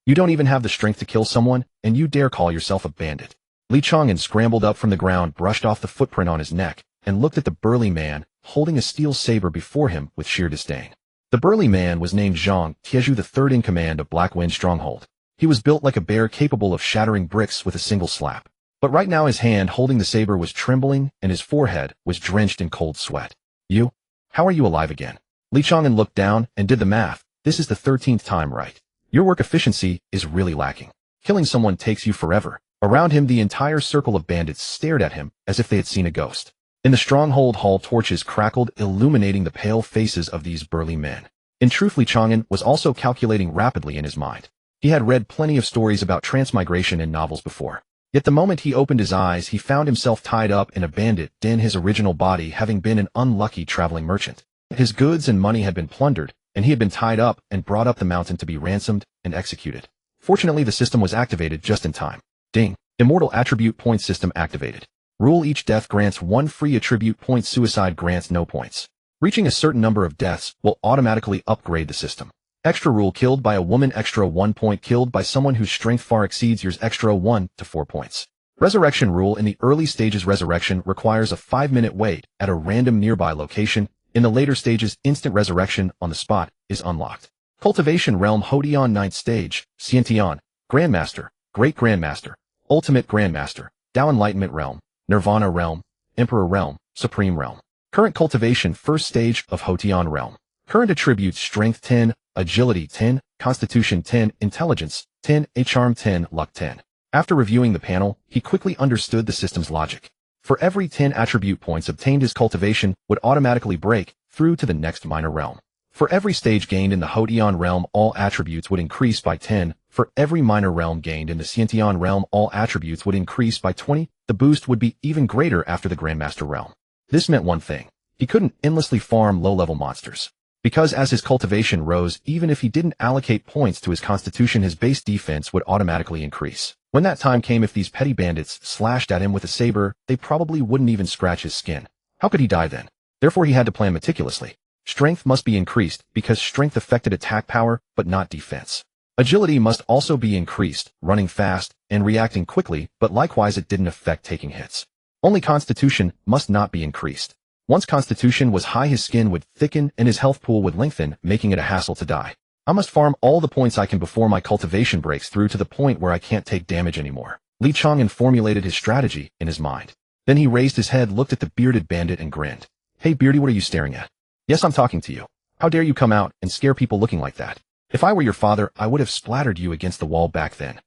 You don't even have the strength to kill someone, and you dare call yourself a bandit. Li Chang'an scrambled up from the ground, brushed off the footprint on his neck, and looked at the burly man, holding a steel saber before him with sheer disdain. The burly man was named Zhang Tieju, the third in command of Black Wind Stronghold. He was built like a bear, capable of shattering bricks with a single slap. But right now his hand holding the saber was trembling, and his forehead was drenched in cold sweat. You? How are you alive again? Li Chang'an looked down and did the math. This is the 13th time, right? Your work efficiency is really lacking. Killing someone takes you forever. Around him, the entire circle of bandits stared at him as if they had seen a ghost. In the stronghold hall, torches crackled, illuminating the pale faces of these burly men. In truth, Li Chang'an was also calculating rapidly in his mind. He had read plenty of stories about transmigration in novels before. Yet the moment he opened his eyes, he found himself tied up in a bandit den, his original body having been an unlucky traveling merchant. His goods and money had been plundered, and he had been tied up and brought up the mountain to be ransomed and executed. Fortunately, the system was activated just in time. Ding! Immortal Attribute Point System activated. Rule: each death grants 1 free attribute point. Suicide grants no points. Reaching a certain number of deaths will automatically upgrade the system. Extra rule: killed by a woman, extra 1 point. Killed by someone whose strength far exceeds yours, extra 1 to 4 points. Resurrection rule: in the early stages, resurrection requires a 5-minute wait at a random nearby location. In the later stages, instant resurrection on the spot is unlocked. Cultivation realm: Hodian 9th stage, Xiantian, Grandmaster, Great Grandmaster, Ultimate Grandmaster, Tao Enlightenment realm, Nirvana realm, Emperor realm, Supreme realm. Current cultivation: 1st stage of Hotian realm. Current attributes: Strength 10, Agility 10, Constitution 10, Intelligence 10, Charm 10, Luck 10. After reviewing the panel, he quickly understood the system's logic. For every 10 attribute points obtained, his cultivation would automatically break through to the next minor realm. For every stage gained in the Hotian realm, all attributes would increase by 10. For every minor realm gained in the Xiantian realm, all attributes would increase by 20. The boost would be even greater after the Grandmaster realm. This meant one thing: he couldn't endlessly farm low-level monsters. Because as his cultivation rose, even if he didn't allocate points to his constitution, his base defense would automatically increase. When that time came, if these petty bandits slashed at him with a saber, they probably wouldn't even scratch his skin. How could he die then? Therefore, he had to plan meticulously. Strength must be increased, because strength affected attack power, but not defense. Agility must also be increased, running fast and reacting quickly, but likewise it didn't affect taking hits. Only constitution must not be increased. Once constitution was high, his skin would thicken and his health pool would lengthen, making it a hassle to die. I must farm all the points I can before my cultivation breaks through to the point where I can't take damage anymore. Li Chang'an formulated his strategy in his mind. Then he raised his head, looked at the bearded bandit and grinned. Hey beardy, what are you staring at? Yes, I'm talking to you. How dare you come out and scare people looking like that? If I were your father, I would have splattered you against the wall back then.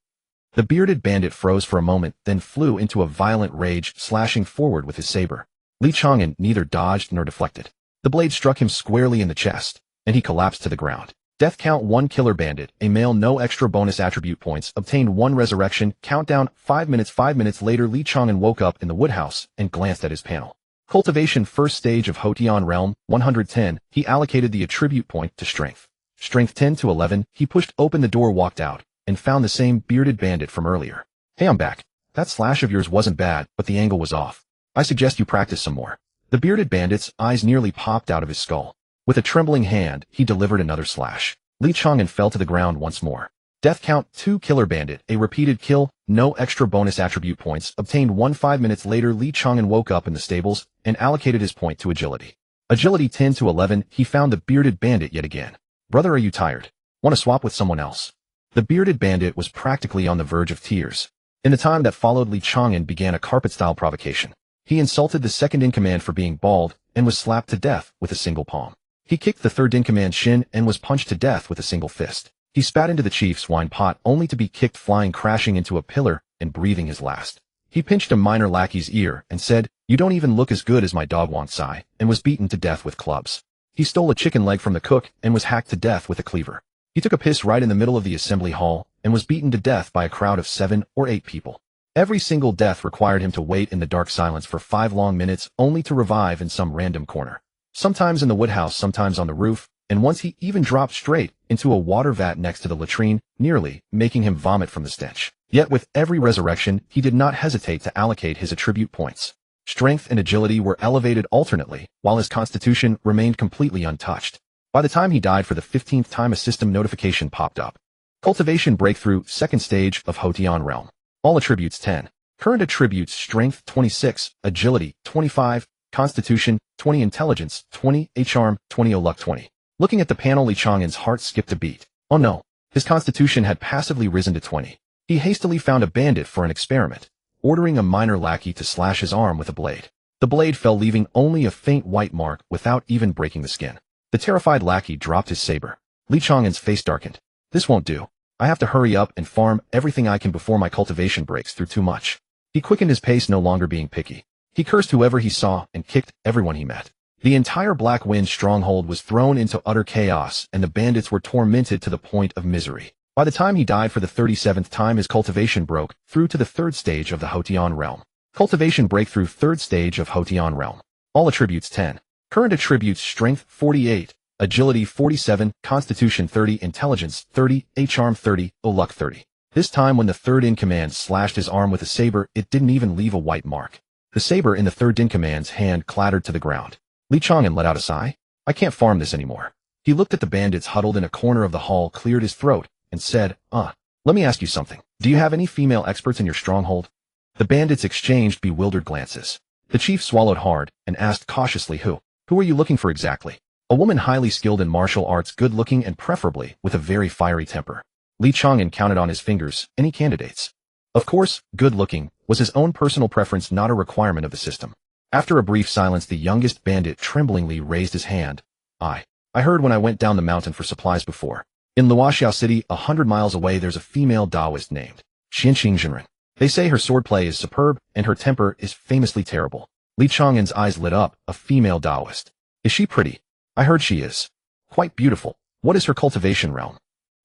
The bearded bandit froze for a moment, then flew into a violent rage, slashing forward with his saber. Li Chang'an neither dodged nor deflected. The blade struck him squarely in the chest, and he collapsed to the ground. Death count: 1 killer bandit, a male, no extra bonus attribute points, obtained 1 resurrection, countdown 5 minutes. 5 minutes later, Li Chang'an woke up in the woodhouse and glanced at his panel. Cultivation: 1st stage of Hotian realm, 110, he allocated the attribute point to strength. Strength 10 to 11, he pushed open the door, walked out, and found the same bearded bandit from earlier. Hey, I'm back. That slash of yours wasn't bad, but the angle was off. I suggest you practice some more. The bearded bandit's eyes nearly popped out of his skull. With a trembling hand, he delivered another slash. Li Chang'an fell to the ground once more. Death count: 2 killer bandit, a repeated kill, no extra bonus attribute points, obtained 1. 5 minutes later, Li Chang'an woke up in the stables and allocated his point to agility. Agility 10 to 11, he found the bearded bandit yet again. Brother, are you tired? Want to swap with someone else? The bearded bandit was practically on the verge of tears. In the time that followed, Li Chang'an began a carpet-style provocation. He insulted the second-in-command for being bald and was slapped to death with a single palm. He kicked the third-in-command shin and was punched to death with a single fist. He spat into the chief's wine pot only to be kicked flying, crashing into a pillar and breathing his last. He pinched a minor lackey's ear and said, "You don't even look as good as my dog Wang Sai," and was beaten to death with clubs. He stole a chicken leg from the cook and was hacked to death with a cleaver. He took a piss right in the middle of the assembly hall and was beaten to death by a crowd of 7 or 8 people. Every single death required him to wait in the dark silence for 5 long minutes only to revive in some random corner. Sometimes in the woodhouse, sometimes on the roof, and once he even dropped straight into a water vat next to the latrine, nearly making him vomit from the stench. Yet with every resurrection, he did not hesitate to allocate his attribute points. Strength and agility were elevated alternately, while his constitution remained completely untouched. By the time he died for the 15th time, a system notification popped up. Cultivation breakthrough, second stage of Hotian realm. All attributes 10. Current attributes strength 26, agility 25, constitution 20, intelligence 20, charm 20, luck 20. Looking at the panel, Li Chang'an's heart skipped a beat. Oh no. His constitution had passively risen to 20. He hastily found a bandit for an experiment, ordering a minor lackey to slash his arm with a blade. The blade fell, leaving only a faint white mark without even breaking the skin. The terrified lackey dropped his saber. Li Chang'an's face darkened. This won't do. I have to hurry up and farm everything I can before my cultivation breaks through too much. He quickened his pace, no longer being picky. He cursed whoever he saw and kicked everyone he met. The entire Black Wind stronghold was thrown into utter chaos, and the bandits were tormented to the point of misery. By the time he died for the 37th time, his cultivation broke through to the third stage of the Hotian realm. Cultivation breakthrough, third stage of Hotian realm. All attributes 10. Current attributes strength 48, agility 47, constitution 30, intelligence 30, charm 30, luck 30. This time when the third-in-command slashed his arm with a saber, it didn't even leave a white mark. The saber in the third-in-command's hand clattered to the ground. Li Chang'an let out a sigh. I can't farm this anymore. He looked at the bandits huddled in a corner of the hall, cleared his throat, and said, let me ask you something. Do you have any female experts in your stronghold? The bandits exchanged bewildered glances. The chief swallowed hard and asked cautiously, Who are you looking for exactly? A woman highly skilled in martial arts, good-looking and preferably with a very fiery temper. Li Chang'an counted on his fingers. Any candidates? Of course, good-looking was his own personal preference, not a requirement of the system. After a brief silence, the youngest bandit tremblingly raised his hand. I heard when I went down the mountain for supplies before. In Luoxiao City, 100 miles away, there's a female Taoist named Xinqing. They say her swordplay is superb and her temper is famously terrible. Li Chang'an's eyes lit up. A female Taoist. Is she pretty? I heard she is quite beautiful. What is her cultivation realm?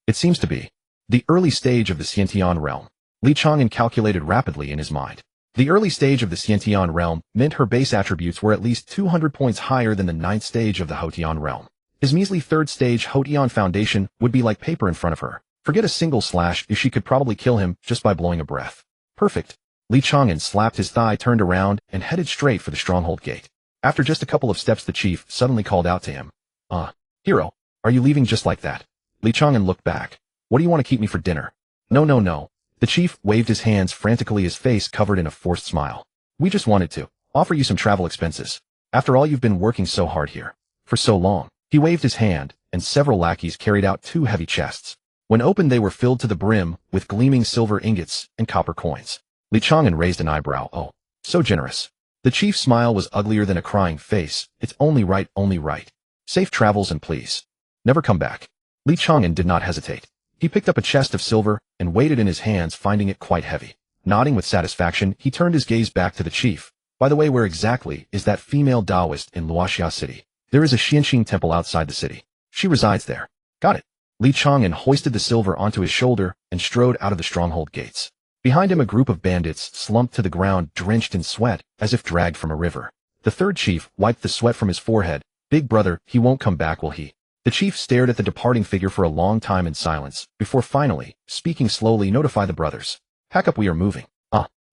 It seems to be the early stage of the Xiantian realm. Li Chang'an calculated rapidly in his mind. The early stage of the Xiantian realm meant her base attributes were at least 200 points higher than the 9th stage of the Hotian realm. His measly 3rd stage Hotian foundation would be like paper in front of her. Forget a single slash, if she could probably kill him just by blowing a breath. Perfect. Li Chang'an slapped his thigh, turned around, and headed straight for the stronghold gate. After just a couple of steps, the chief suddenly called out to him. Hero, are you leaving just like that? Li Chang'an looked back. What do you want to keep me for dinner? No. The chief waved his hands frantically, his face covered in a forced smile. We just wanted to offer you some travel expenses. After all, you've been working so hard here for so long. He waved his hand, and several lackeys carried out 2 heavy chests. When opened, they were filled to the brim with gleaming silver ingots and copper coins. Li Chang'an raised an eyebrow. Oh, so generous. The chief's smile was uglier than a crying face. It's only right. Safe travels, and please never come back. Li Chang'an did not hesitate. He picked up a chest of silver and weighed it in his hands, finding it quite heavy. Nodding with satisfaction, he turned his gaze back to the chief. By the way, where exactly is that female Taoist in Luoxiao City? There is a Xianqing temple outside the city. She resides there. Got it. Li Chang'an hoisted the silver onto his shoulder and strode out of the stronghold gates. Behind him, a group of bandits slumped to the ground, drenched in sweat, as if dragged from a river. The third chief wiped the sweat from his forehead. Big brother, he won't come back, will he? The chief stared at the departing figure for a long time in silence, before finally, speaking slowly, notify the brothers. Pack up, we are moving.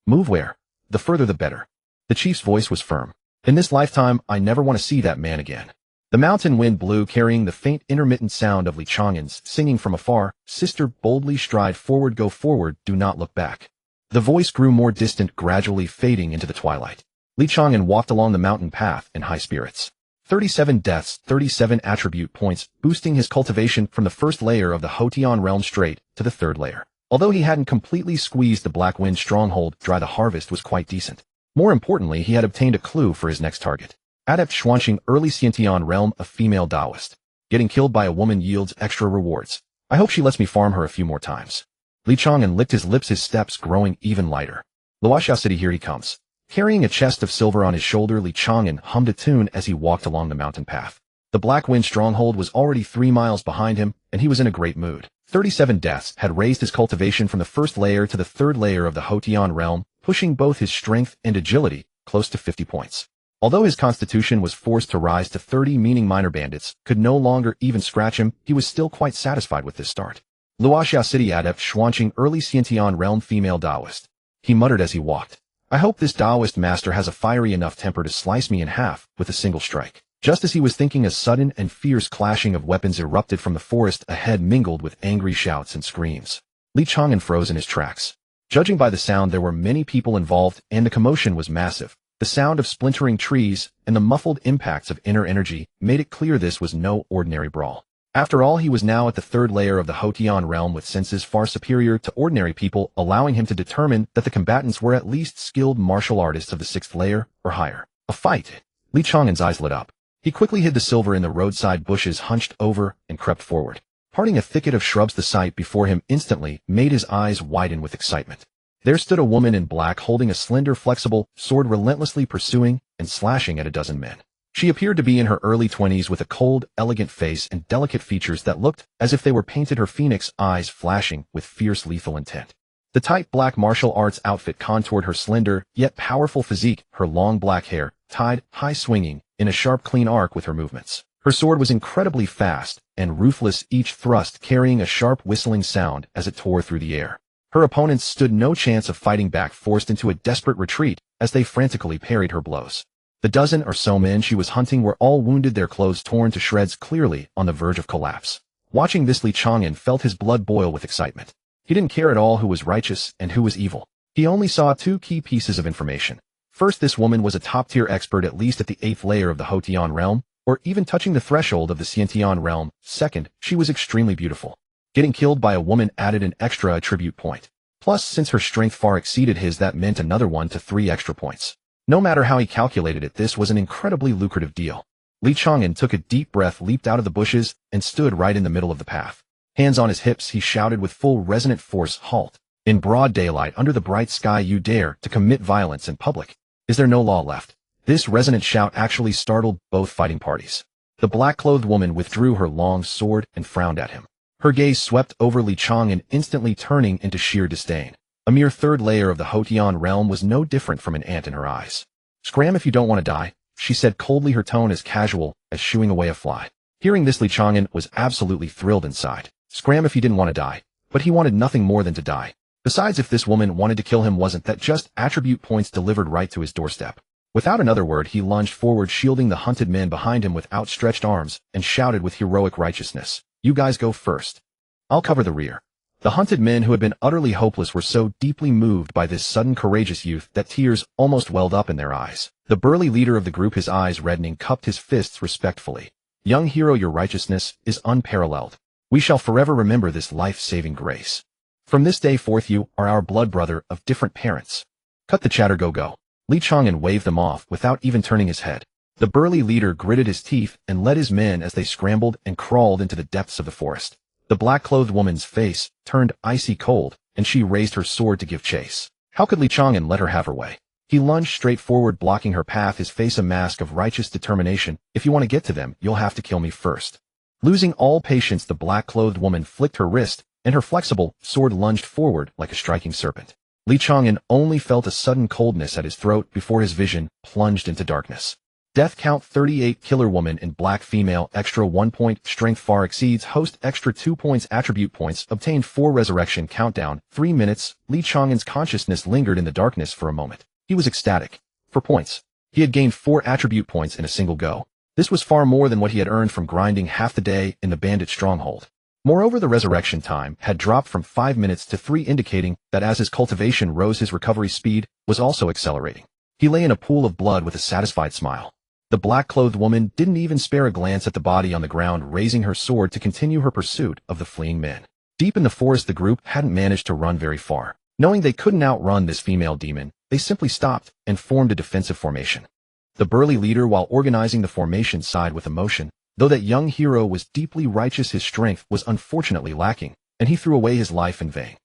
Move where? The further the better. The chief's voice was firm. In this lifetime, I never want to see that man again. The mountain wind blew, carrying the faint intermittent sound of Li Chang'an's singing from afar. Sister, boldly stride forward, go forward, do not look back. The voice grew more distant, gradually fading into the twilight. Li Chang'an walked along the mountain path in high spirits. 37 deaths, 37 attribute points, boosting his cultivation from the first layer of the Hotian realm straight to the 3rd layer. Although he hadn't completely squeezed the Black Wind stronghold dry, the harvest was quite decent. More importantly, he had obtained a clue for his next target. Adept Xuanqing, early Xiantian realm, a female Taoist. Getting killed by a woman yields extra rewards. I hope she lets me farm her a few more times. Li Chang'an licked his lips, his steps growing even lighter. Luoxiao City, here he comes. Carrying a chest of silver on his shoulder, Li Chang'an hummed a tune as he walked along the mountain path. The Black Wind stronghold was already 3 miles behind him, and he was in a great mood. 37 deaths had raised his cultivation from the 1st layer to the 3rd layer of the Hotian realm, pushing both his strength and agility close to 50 points. Although his constitution was forced to rise to 30, meaning minor bandits could no longer even scratch him, he was still quite satisfied with this start. Luoxiao City Adept Xuanqing, early Xiantian realm, female Taoist. He muttered as he walked. I hope this Taoist master has a fiery enough temper to slice me in half with a single strike. Just as he was thinking, a sudden and fierce clashing of weapons erupted from the forest ahead, mingled with angry shouts and screams. Li Chang'an froze in his tracks. Judging by the sound, there were many people involved, and the commotion was massive. The sound of splintering trees and the muffled impacts of inner energy made it clear this was no ordinary brawl. After all, he was now at the third layer of the Hotian realm with senses far superior to ordinary people, allowing him to determine that the combatants were at least skilled martial artists of the sixth layer or higher. A fight! Li Chang'an's eyes lit up. He quickly hid the silver in the roadside bushes, hunched over, and crept forward. Parting a thicket of shrubs, the sight before him instantly made his eyes widen with excitement. There stood a woman in black holding a slender, flexible sword, relentlessly pursuing and slashing at a dozen men. She appeared to be in her early 20s with a cold, elegant face and delicate features that looked as if they were painted, her phoenix eyes flashing with fierce, lethal intent. The tight black martial arts outfit contoured her slender, yet powerful physique, her long black hair, tied, high, swinging in a sharp, clean arc with her movements. Her sword was incredibly fast and ruthless, each thrust carrying a sharp, whistling sound as it tore through the air. Her opponents stood no chance of fighting back, forced into a desperate retreat as they frantically parried her blows. The dozen or so men she was hunting were all wounded, their clothes torn to shreds, clearly on the verge of collapse. Watching this, Li Chang'an felt his blood boil with excitement. He didn't care at all who was righteous and who was evil. He only saw two key pieces of information. First, this woman was a top-tier expert, at least at the 8th layer of the Hotian realm, or even touching the threshold of the Xiantian realm. Second, she was extremely beautiful. Getting killed by a woman added an extra attribute point. Plus, since her strength far exceeded his, that meant another 1 to 3 extra points. No matter how he calculated it, this was an incredibly lucrative deal. Li Chang'an took a deep breath, leaped out of the bushes, and stood right in the middle of the path. Hands on his hips, he shouted with full resonant force, "Halt! In broad daylight, under the bright sky, you dare to commit violence in public? Is there no law left?" This resonant shout actually startled both fighting parties. The black-clothed woman withdrew her long sword and frowned at him. Her gaze swept over Li Chang'an, instantly turning into sheer disdain. A mere third layer of the Hotian realm was no different from an ant in her eyes. "Scram if you don't want to die," she said coldly, her tone as casual as shooing away a fly. Hearing this, Li Chang'an was absolutely thrilled inside. Scram if he didn't want to die. But he wanted nothing more than to die. Besides, if this woman wanted to kill him, wasn't that just attribute points delivered right to his doorstep? Without another word, he lunged forward, shielding the hunted men behind him with outstretched arms, and shouted with heroic righteousness, "You guys go first. I'll cover the rear." The hunted men, who had been utterly hopeless, were so deeply moved by this sudden courageous youth that tears almost welled up in their eyes. The burly leader of the group, his eyes reddening, cupped his fists respectfully. "Young hero, your righteousness is unparalleled. We shall forever remember this life-saving grace. From this day forth, you are our blood brother of different parents. Cut the chatter, go." Li Chang'an waved them off without even turning his head. The burly leader gritted his teeth and led his men as they scrambled and crawled into the depths of the forest. The black-clothed woman's face turned icy cold, and she raised her sword to give chase. How could Li Chang'an let her have her way? He lunged straight forward, blocking her path, his face a mask of righteous determination. "If you want to get to them, you'll have to kill me first." Losing all patience, the black-clothed woman flicked her wrist, and her flexible sword lunged forward like a striking serpent. Li Chang'an only felt a sudden coldness at his throat before his vision plunged into darkness. Death count 38, killer woman in black, female, extra 1 point, strength far exceeds host, extra 2 points, attribute points, obtained 4, resurrection, countdown 3 minutes. Li Chang'an's consciousness lingered in the darkness for a moment. He was ecstatic. For points. He had gained 4 attribute points in a single go. This was far more than what he had earned from grinding half the day in the bandit stronghold. Moreover, the resurrection time had dropped from 5 minutes to 3, indicating that as his cultivation rose, his recovery speed was also accelerating. He lay in a pool of blood with a satisfied smile. The black-clothed woman didn't even spare a glance at the body on the ground, raising her sword to continue her pursuit of the fleeing men. Deep in the forest, the group hadn't managed to run very far. Knowing they couldn't outrun this female demon, they simply stopped and formed a defensive formation. The burly leader, while organizing the formation, sighed with emotion. Though that young hero was deeply righteous, his strength was unfortunately lacking, and he threw away his life in vain.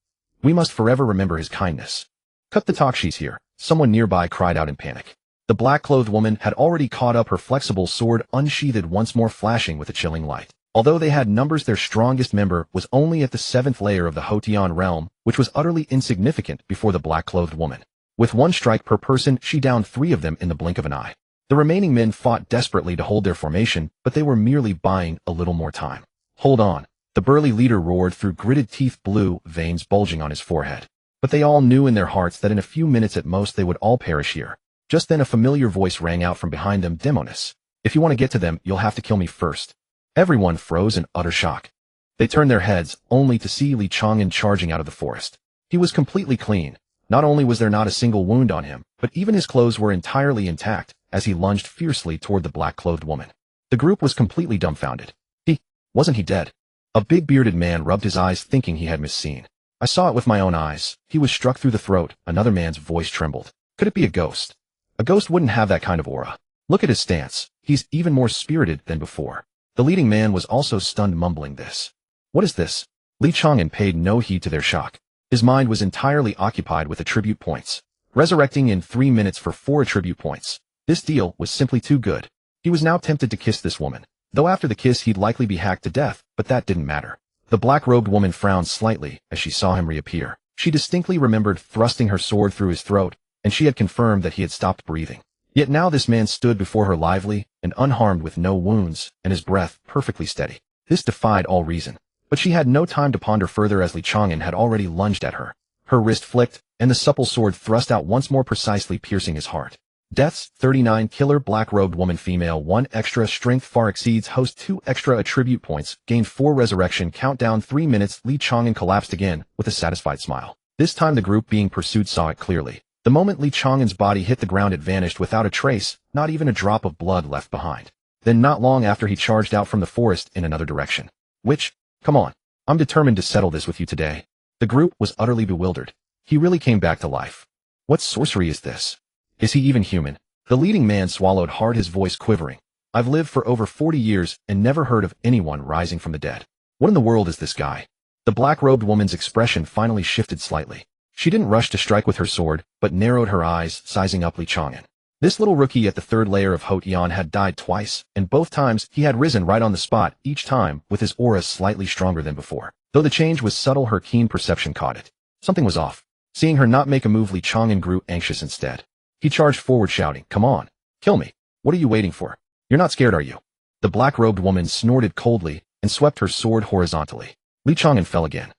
We must forever remember his kindness. "Cut the talk, she's here," someone nearby cried out in panic. The black-clothed woman had already caught up, her flexible sword unsheathed, once more flashing with a chilling light. Although they had numbers, their strongest member was only at the 7th layer of the Hotian realm, which was utterly insignificant before the black-clothed woman. With 1 strike per person, she downed 3 of them in the blink of an eye. The remaining men fought desperately to hold their formation, but they were merely buying a little more time. "Hold on," the burly leader roared through gritted teeth, blue veins bulging on his forehead. But they all knew in their hearts that in a few minutes at most they would all perish here. Just then a familiar voice rang out from behind them, "Demonis, If you want to get to them, you'll have to kill me first. Everyone froze in utter shock. They turned their heads, only to see Li Chang'an charging out of the forest. He was completely clean. Not only was there not a single wound on him, but even his clothes were entirely intact, as he lunged fiercely toward the black-clothed woman. The group was completely dumbfounded. Wasn't he dead? A big bearded man rubbed his eyes thinking he had misseen. I saw it with my own eyes. He was struck through the throat. Another man's voice trembled. Could it be a ghost? A ghost wouldn't have that kind of aura. Look at his stance. He's even more spirited than before. The leading man was also stunned, mumbling this. What is this? Li Chang'an paid no heed to their shock. His mind was entirely occupied with attribute points. Resurrecting in 3 minutes for 4 attribute points. This deal was simply too good. He was now tempted to kiss this woman. Though after the kiss he'd likely be hacked to death, but that didn't matter. The black-robed woman frowned slightly as she saw him reappear. She distinctly remembered thrusting her sword through his throat, and she had confirmed that he had stopped breathing. Yet now this man stood before her lively and unharmed with no wounds, and his breath perfectly steady. This defied all reason. But she had no time to ponder further as Li Chang'an had already lunged at her. Her wrist flicked, and the supple sword thrust out once more, precisely piercing his heart. Deaths: 39 killer black-robed woman female 1 extra strength far exceeds host 2 extra attribute points gained 4 resurrection countdown 3 minutes. Li Chang'an collapsed again with a satisfied smile. This time the group being pursued saw it clearly. The moment Li Chang'an's body hit the ground it vanished without a trace, not even a drop of blood left behind. Then not long after he charged out from the forest in another direction. Come on. I'm determined to settle this with you today. The group was utterly bewildered. He really came back to life. What sorcery is this? Is he even human? The leading man swallowed hard, his voice quivering. I've lived for over 40 years and never heard of anyone rising from the dead. What in the world is this guy? The black-robed woman's expression finally shifted slightly. She didn't rush to strike with her sword, but narrowed her eyes, sizing up Li Chang'an. This little rookie at the 3rd layer of Haute Yan had died twice, and both times he had risen right on the spot, each time with his aura slightly stronger than before. Though the change was subtle, her keen perception caught it. Something was off. Seeing her not make a move, Li Chang'an grew anxious instead. He charged forward shouting, "Come on, kill me. What are you waiting for? You're not scared, are you?" The black-robed woman snorted coldly and swept her sword horizontally. Li Chang'an fell again.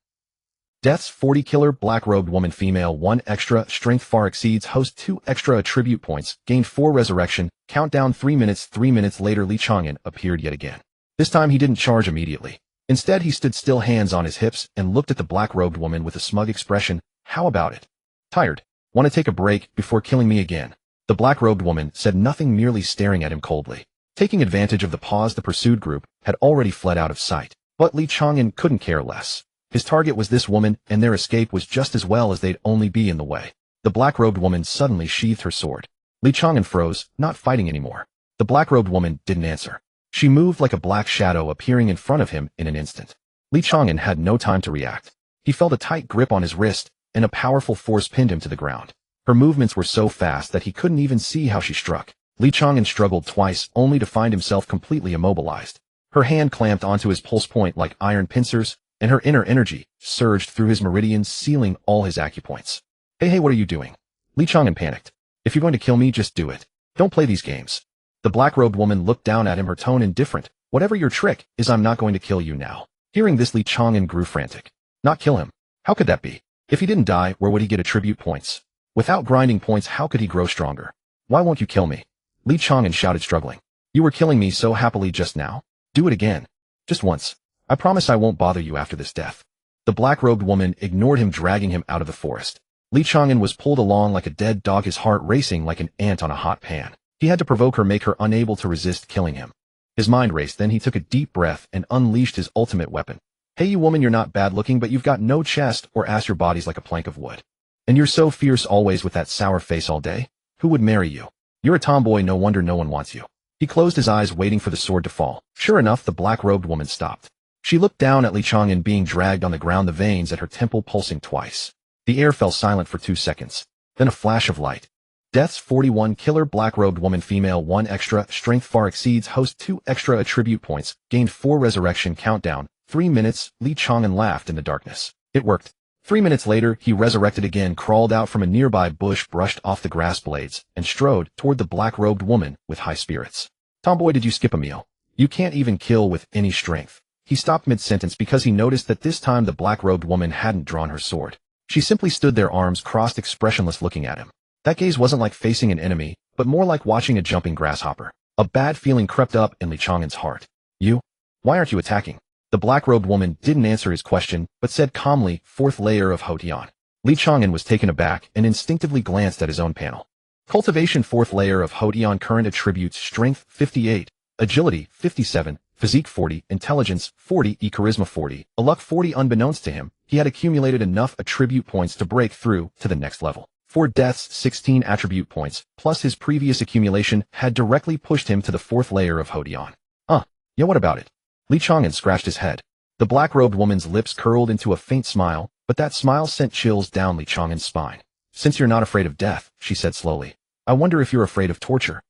Deaths: 40 killer black-robed woman female 1 extra strength far exceeds host 2 extra attribute points gained 4 resurrection countdown 3 minutes. 3 minutes later Li Chang'an appeared yet again. This time he didn't charge immediately. Instead he stood still, hands on his hips, and looked at the black-robed woman with a smug expression. How about it? Tired? Want to take a break before killing me again? The black-robed woman said nothing, merely staring at him coldly. Taking advantage of the pause, the pursued group had already fled out of sight. But Li Chang'an couldn't care less. His target was this woman, and their escape was just as well as they'd only be in the way. The black-robed woman suddenly sheathed her sword. Li Chang'an froze, not fighting anymore. The black-robed woman didn't answer. She moved like a black shadow, appearing in front of him in an instant. Li Chang'an had no time to react. He felt a tight grip on his wrist, and a powerful force pinned him to the ground. Her movements were so fast that he couldn't even see how she struck. Li Chang'an struggled twice, only to find himself completely immobilized. Her hand clamped onto his pulse point like iron pincers, and her inner energy surged through his meridians, sealing all his acupoints. Hey, what are you doing? Li Chang'an panicked. If you're going to kill me, just do it. Don't play these games. The black-robed woman looked down at him, her tone indifferent. Whatever your trick is, I'm not going to kill you now. Hearing this, Li Chang'an grew frantic. Not kill him? How could that be? If he didn't die, where would he get attribute points? Without grinding points, how could he grow stronger? Why won't you kill me? Li Chang'an shouted, struggling. You were killing me so happily just now. Do it again. Just once. I promise I won't bother you after this death. The black-robed woman ignored him, dragging him out of the forest. Li Chang'an was pulled along like a dead dog, his heart racing like an ant on a hot pan. He had to provoke her, make her unable to resist killing him. His mind raced, then he took a deep breath and unleashed his ultimate weapon. Hey, you woman, you're not bad looking, but you've got no chest or ass, your body's like a plank of wood. And you're so fierce, always with that sour face all day. Who would marry you? You're a tomboy, no wonder no one wants you. He closed his eyes, waiting for the sword to fall. Sure enough, the black-robed woman stopped. She looked down at Li Chang'an being dragged on the ground, the veins at her temple pulsing twice. The air fell silent for 2 seconds. Then a flash of light. Deaths: 41 killer black-robed woman female 1 extra strength far exceeds host 2 extra attribute points gained 4 resurrection countdown 3 minutes. Li Chang'an laughed in the darkness. It worked. 3 minutes later, he resurrected again, crawled out from a nearby bush, brushed off the grass blades, and strode toward the black-robed woman with high spirits. Tomboy, did you skip a meal? You can't even kill with any strength. He stopped mid-sentence because he noticed that this time the black-robed woman hadn't drawn her sword. She simply stood there, arms crossed, expressionless, looking at him. That gaze wasn't like facing an enemy, but more like watching a jumping grasshopper. A bad feeling crept up in Li Chang'an's heart. You? Why aren't you attacking? The black-robed woman didn't answer his question, but said calmly, fourth layer of Hotian. Li Chang'an was taken aback and instinctively glanced at his own panel. Cultivation fourth layer of Hotian current attributes strength 58, agility 57, physique 40, intelligence 40, charisma 40, a luck 40. Unbeknownst to him, he had accumulated enough attribute points to break through to the next level. 4 deaths, 16 attribute points, plus his previous accumulation had directly pushed him to the fourth layer of Hotian. Yeah, what about it? Li Chang'an scratched his head. The black-robed woman's lips curled into a faint smile, but that smile sent chills down Li Chang'an's spine. Since you're not afraid of death, she said slowly, I wonder if you're afraid of torture.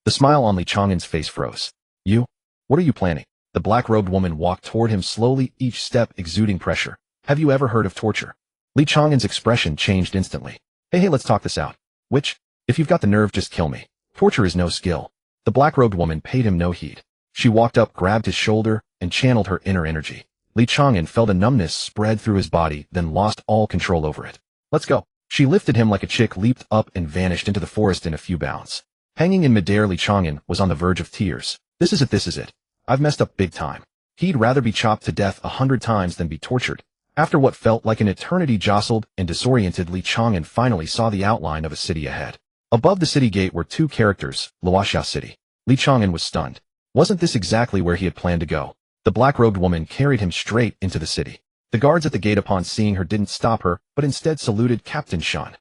The smile on Li Chang'an's face froze. You? What are you planning? The black-robed woman walked toward him slowly, each step exuding pressure. Have you ever heard of torture? Li Chang'an's expression changed instantly. Hey, let's talk this out. Which? If you've got the nerve, just kill me. Torture is no skill. The black-robed woman paid him no heed. She walked up, grabbed his shoulder, and channeled her inner energy. Li Chang'an felt a numbness spread through his body, then lost all control over it. Let's go. She lifted him like a chick, leaped up and vanished into the forest in a few bounds. Hanging in midair, Li Chang'an was on the verge of tears. This is it. I've messed up big time. He'd rather be chopped to death 100 times than be tortured. After what felt like an eternity, jostled and disoriented, Li Chang'an finally saw the outline of a city ahead. Above the city gate were 2 characters, Luoxia City. Li Chang'an was stunned. Wasn't this exactly where he had planned to go? The black-robed woman carried him straight into the city. The guards at the gate, upon seeing her, didn't stop her, but instead saluted Captain Shun.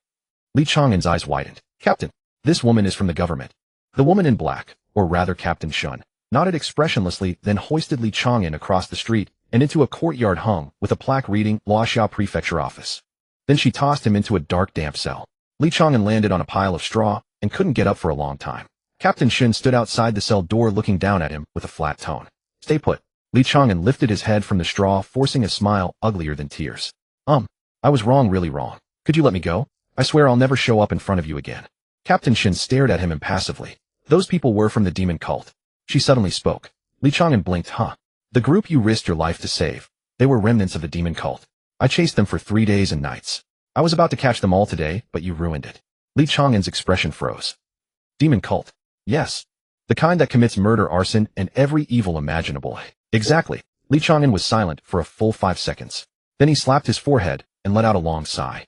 Li Chang'an's eyes widened. Captain, this woman is from the government. The woman in black, or rather Captain Shun, nodded expressionlessly, then hoisted Li Chang'an across the street and into a courtyard hung with a plaque reading Luoxia Prefecture Office. Then she tossed him into a dark, damp cell. Li Chang'an landed on a pile of straw and couldn't get up for a long time. Captain Shun stood outside the cell door looking down at him with a flat tone. Stay put. Li Chang'an lifted his head from the straw, forcing a smile uglier than tears. I was wrong, really wrong. Could you let me go? I swear I'll never show up in front of you again. Captain Shun stared at him impassively. Those people were from the demon cult. She suddenly spoke. Li Chang'an blinked. The group you risked your life to save. They were remnants of the demon cult. I chased them for 3 days and nights. I was about to catch them all today, but you ruined it. Li Chang'an's expression froze. Demon cult. Yes. The kind that commits murder, arson, and every evil imaginable. Exactly. Li Chang'an was silent for a full 5 seconds. Then he slapped his forehead and let out a long sigh.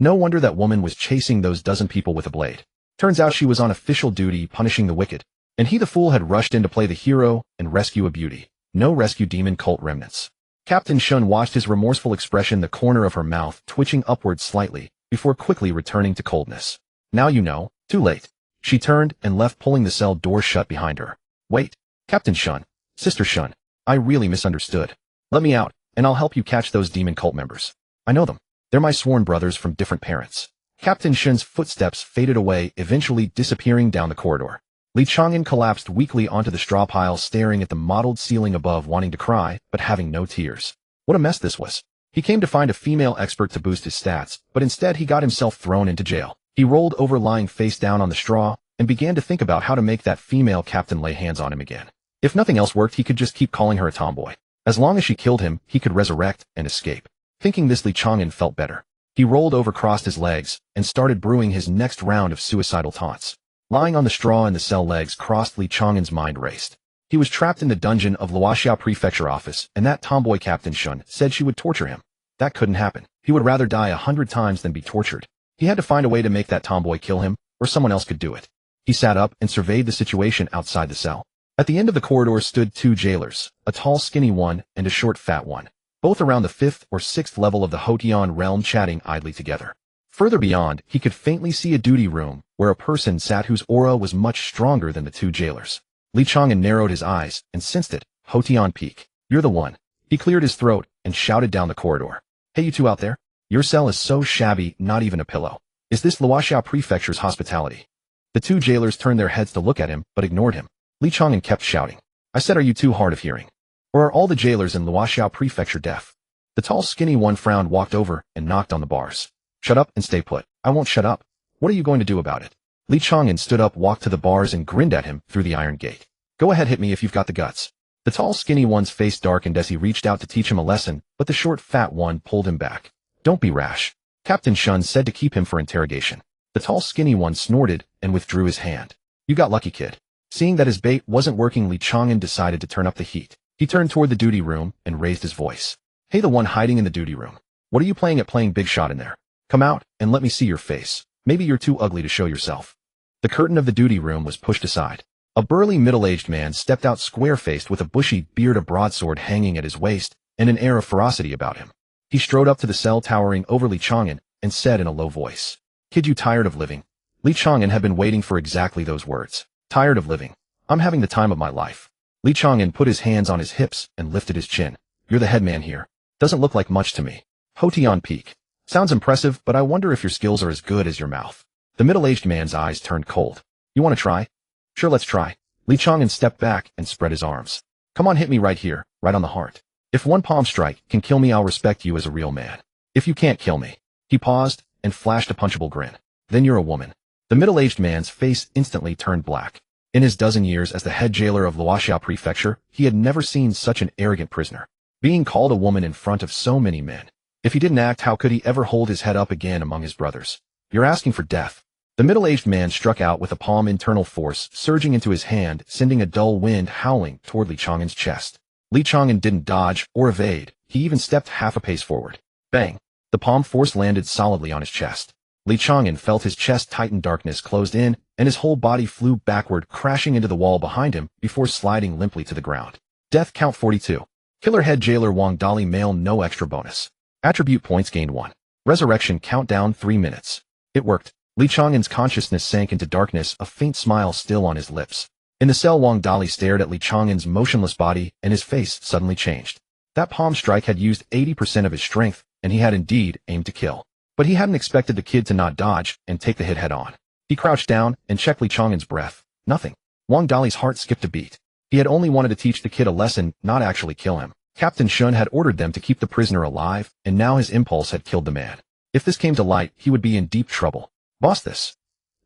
No wonder that woman was chasing those dozen people with a blade. Turns out she was on official duty punishing the wicked. And he, the fool, had rushed in to play the hero and rescue a beauty. No rescue demon cult remnants. Captain Shun watched his remorseful expression, the corner of her mouth twitching upward slightly, before quickly returning to coldness. Now you know. Too late. She turned and left, pulling the cell door shut behind her. Wait. Captain Shun. Sister Shun. I really misunderstood. Let me out, and I'll help you catch those demon cult members. I know them. They're my sworn brothers from different parents. Captain Shun's footsteps faded away, eventually disappearing down the corridor. Li Chang'an collapsed weakly onto the straw pile, staring at the mottled ceiling above, wanting to cry, but having no tears. What a mess this was. He came to find a female expert to boost his stats, but instead he got himself thrown into jail. He rolled over, lying face down on the straw, and began to think about how to make that female captain lay hands on him again. If nothing else worked, he could just keep calling her a tomboy. As long as she killed him, he could resurrect and escape. Thinking this, Li Chang'an felt better. He rolled over, crossed his legs, and started brewing his next round of suicidal taunts. Lying on the straw in the cell, legs crossed, Li Chang'an's mind raced. He was trapped in the dungeon of Luoxia Prefecture Office, and that tomboy Captain Shun said she would torture him. That couldn't happen. He would rather die 100 times than be tortured. He had to find a way to make that tomboy kill him, or someone else could do it. He sat up and surveyed the situation outside the cell. At the end of the corridor stood 2 jailers, a tall skinny one and a short fat one, both around the 5th or 6th level of the Hotian realm, chatting idly together. Further beyond, he could faintly see a duty room, where a person sat whose aura was much stronger than the 2 jailers. Li Chang'an narrowed his eyes and sensed it. Hotian Peak. You're the one. He cleared his throat and shouted down the corridor. Hey, you 2 out there. Your cell is so shabby, not even a pillow. Is this Luoxia Prefecture's hospitality? The 2 jailers turned their heads to look at him, but ignored him. Li Chang'an kept shouting. I said, are you too hard of hearing? Or are all the jailers in Luoxia Prefecture deaf? The tall skinny one frowned, walked over, and knocked on the bars. Shut up and stay put. I won't shut up. What are you going to do about it? Li Chang'an stood up, walked to the bars, and grinned at him through the iron gate. Go ahead, hit me if you've got the guts. The tall skinny one's face darkened as he reached out to teach him a lesson, but the short fat one pulled him back. Don't be rash. Captain Shun said to keep him for interrogation. The tall skinny one snorted and withdrew his hand. You got lucky, kid. Seeing that his bait wasn't working, Li Chang'an decided to turn up the heat. He turned toward the duty room and raised his voice. Hey, the one hiding in the duty room. What are you playing at playing big shot in there? Come out and let me see your face. Maybe you're too ugly to show yourself. The curtain of the duty room was pushed aside. A burly middle-aged man stepped out square-faced with a bushy beard, a broadsword hanging at his waist, and an air of ferocity about him. He strode up to the cell towering over Li Chang'an and said in a low voice, Kid, you tired of living? Li Chang'an had been waiting for exactly those words. Tired of living. I'm having the time of my life. Li Chang'an put his hands on his hips and lifted his chin. You're the head man here. Doesn't look like much to me. Hoti on peak. Sounds impressive, but I wonder if your skills are as good as your mouth. The middle-aged man's eyes turned cold. You want to try? Sure, let's try. Li Chang'an stepped back and spread his arms. Come on, hit me right here, right on the heart. If one palm strike can kill me, I'll respect you as a real man. If you can't kill me. He paused and flashed a punchable grin. Then you're a woman. The middle-aged man's face instantly turned black. In his dozen years as the head jailer of Luoxiao Prefecture, he had never seen such an arrogant prisoner. Being called a woman in front of so many men. If he didn't act, how could he ever hold his head up again among his brothers? You're asking for death. The middle-aged man struck out with a palm, internal force surging into his hand, sending a dull wind howling toward Li Chang'an's chest. Li Chang'an didn't dodge or evade. He even stepped half a pace forward. Bang! The palm force landed solidly on his chest. Li Chang'an felt his chest tighten, darkness closed in, and his whole body flew backward, crashing into the wall behind him before sliding limply to the ground. Death count 42. Killer head jailer Wang Dali, male, no extra bonus. Attribute points gained 1. Resurrection countdown 3 minutes. It worked. Li Chang'an's consciousness sank into darkness, a faint smile still on his lips. In the cell, Wang Dali stared at Li Chang'an's motionless body, and his face suddenly changed. That palm strike had used 80% of his strength, and he had indeed aimed to kill. But he hadn't expected the kid to not dodge and take the hit head on. He crouched down and checked Li Chang'an's breath. Nothing. Wang Dali's heart skipped a beat. He had only wanted to teach the kid a lesson, not actually kill him. Captain Shun had ordered them to keep the prisoner alive, and now his impulse had killed the man. If this came to light, he would be in deep trouble. Boss, this.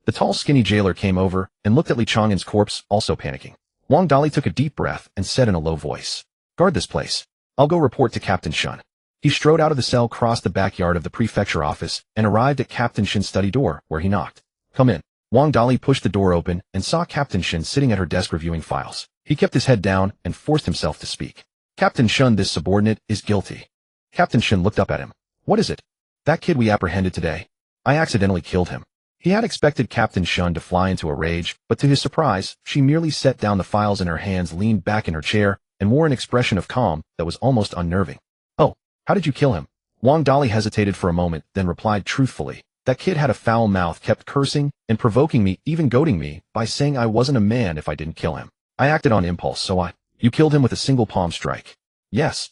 The tall, skinny jailer came over and looked at Li Chang'an's corpse, also panicking. Wang Dali took a deep breath and said in a low voice, Guard this place. I'll go report to Captain Shun. He strode out of the cell, crossed the backyard of the prefecture office, and arrived at Captain Shin's study door, where he knocked. Come in. Wang Dali pushed the door open and saw Captain Shin sitting at her desk reviewing files. He kept his head down and forced himself to speak. Captain Shun, this subordinate is guilty. Captain Shin looked up at him. What is it? That kid we apprehended today. I accidentally killed him. He had expected Captain Shun to fly into a rage, but to his surprise, she merely set down the files in her hands, leaned back in her chair, and wore an expression of calm that was almost unnerving. Oh, how did you kill him? Wang Dali hesitated for a moment, then replied truthfully. That kid had a foul mouth, kept cursing and provoking me, even goading me, by saying I wasn't a man if I didn't kill him. I acted on impulse, so You killed him with a single palm strike. Yes.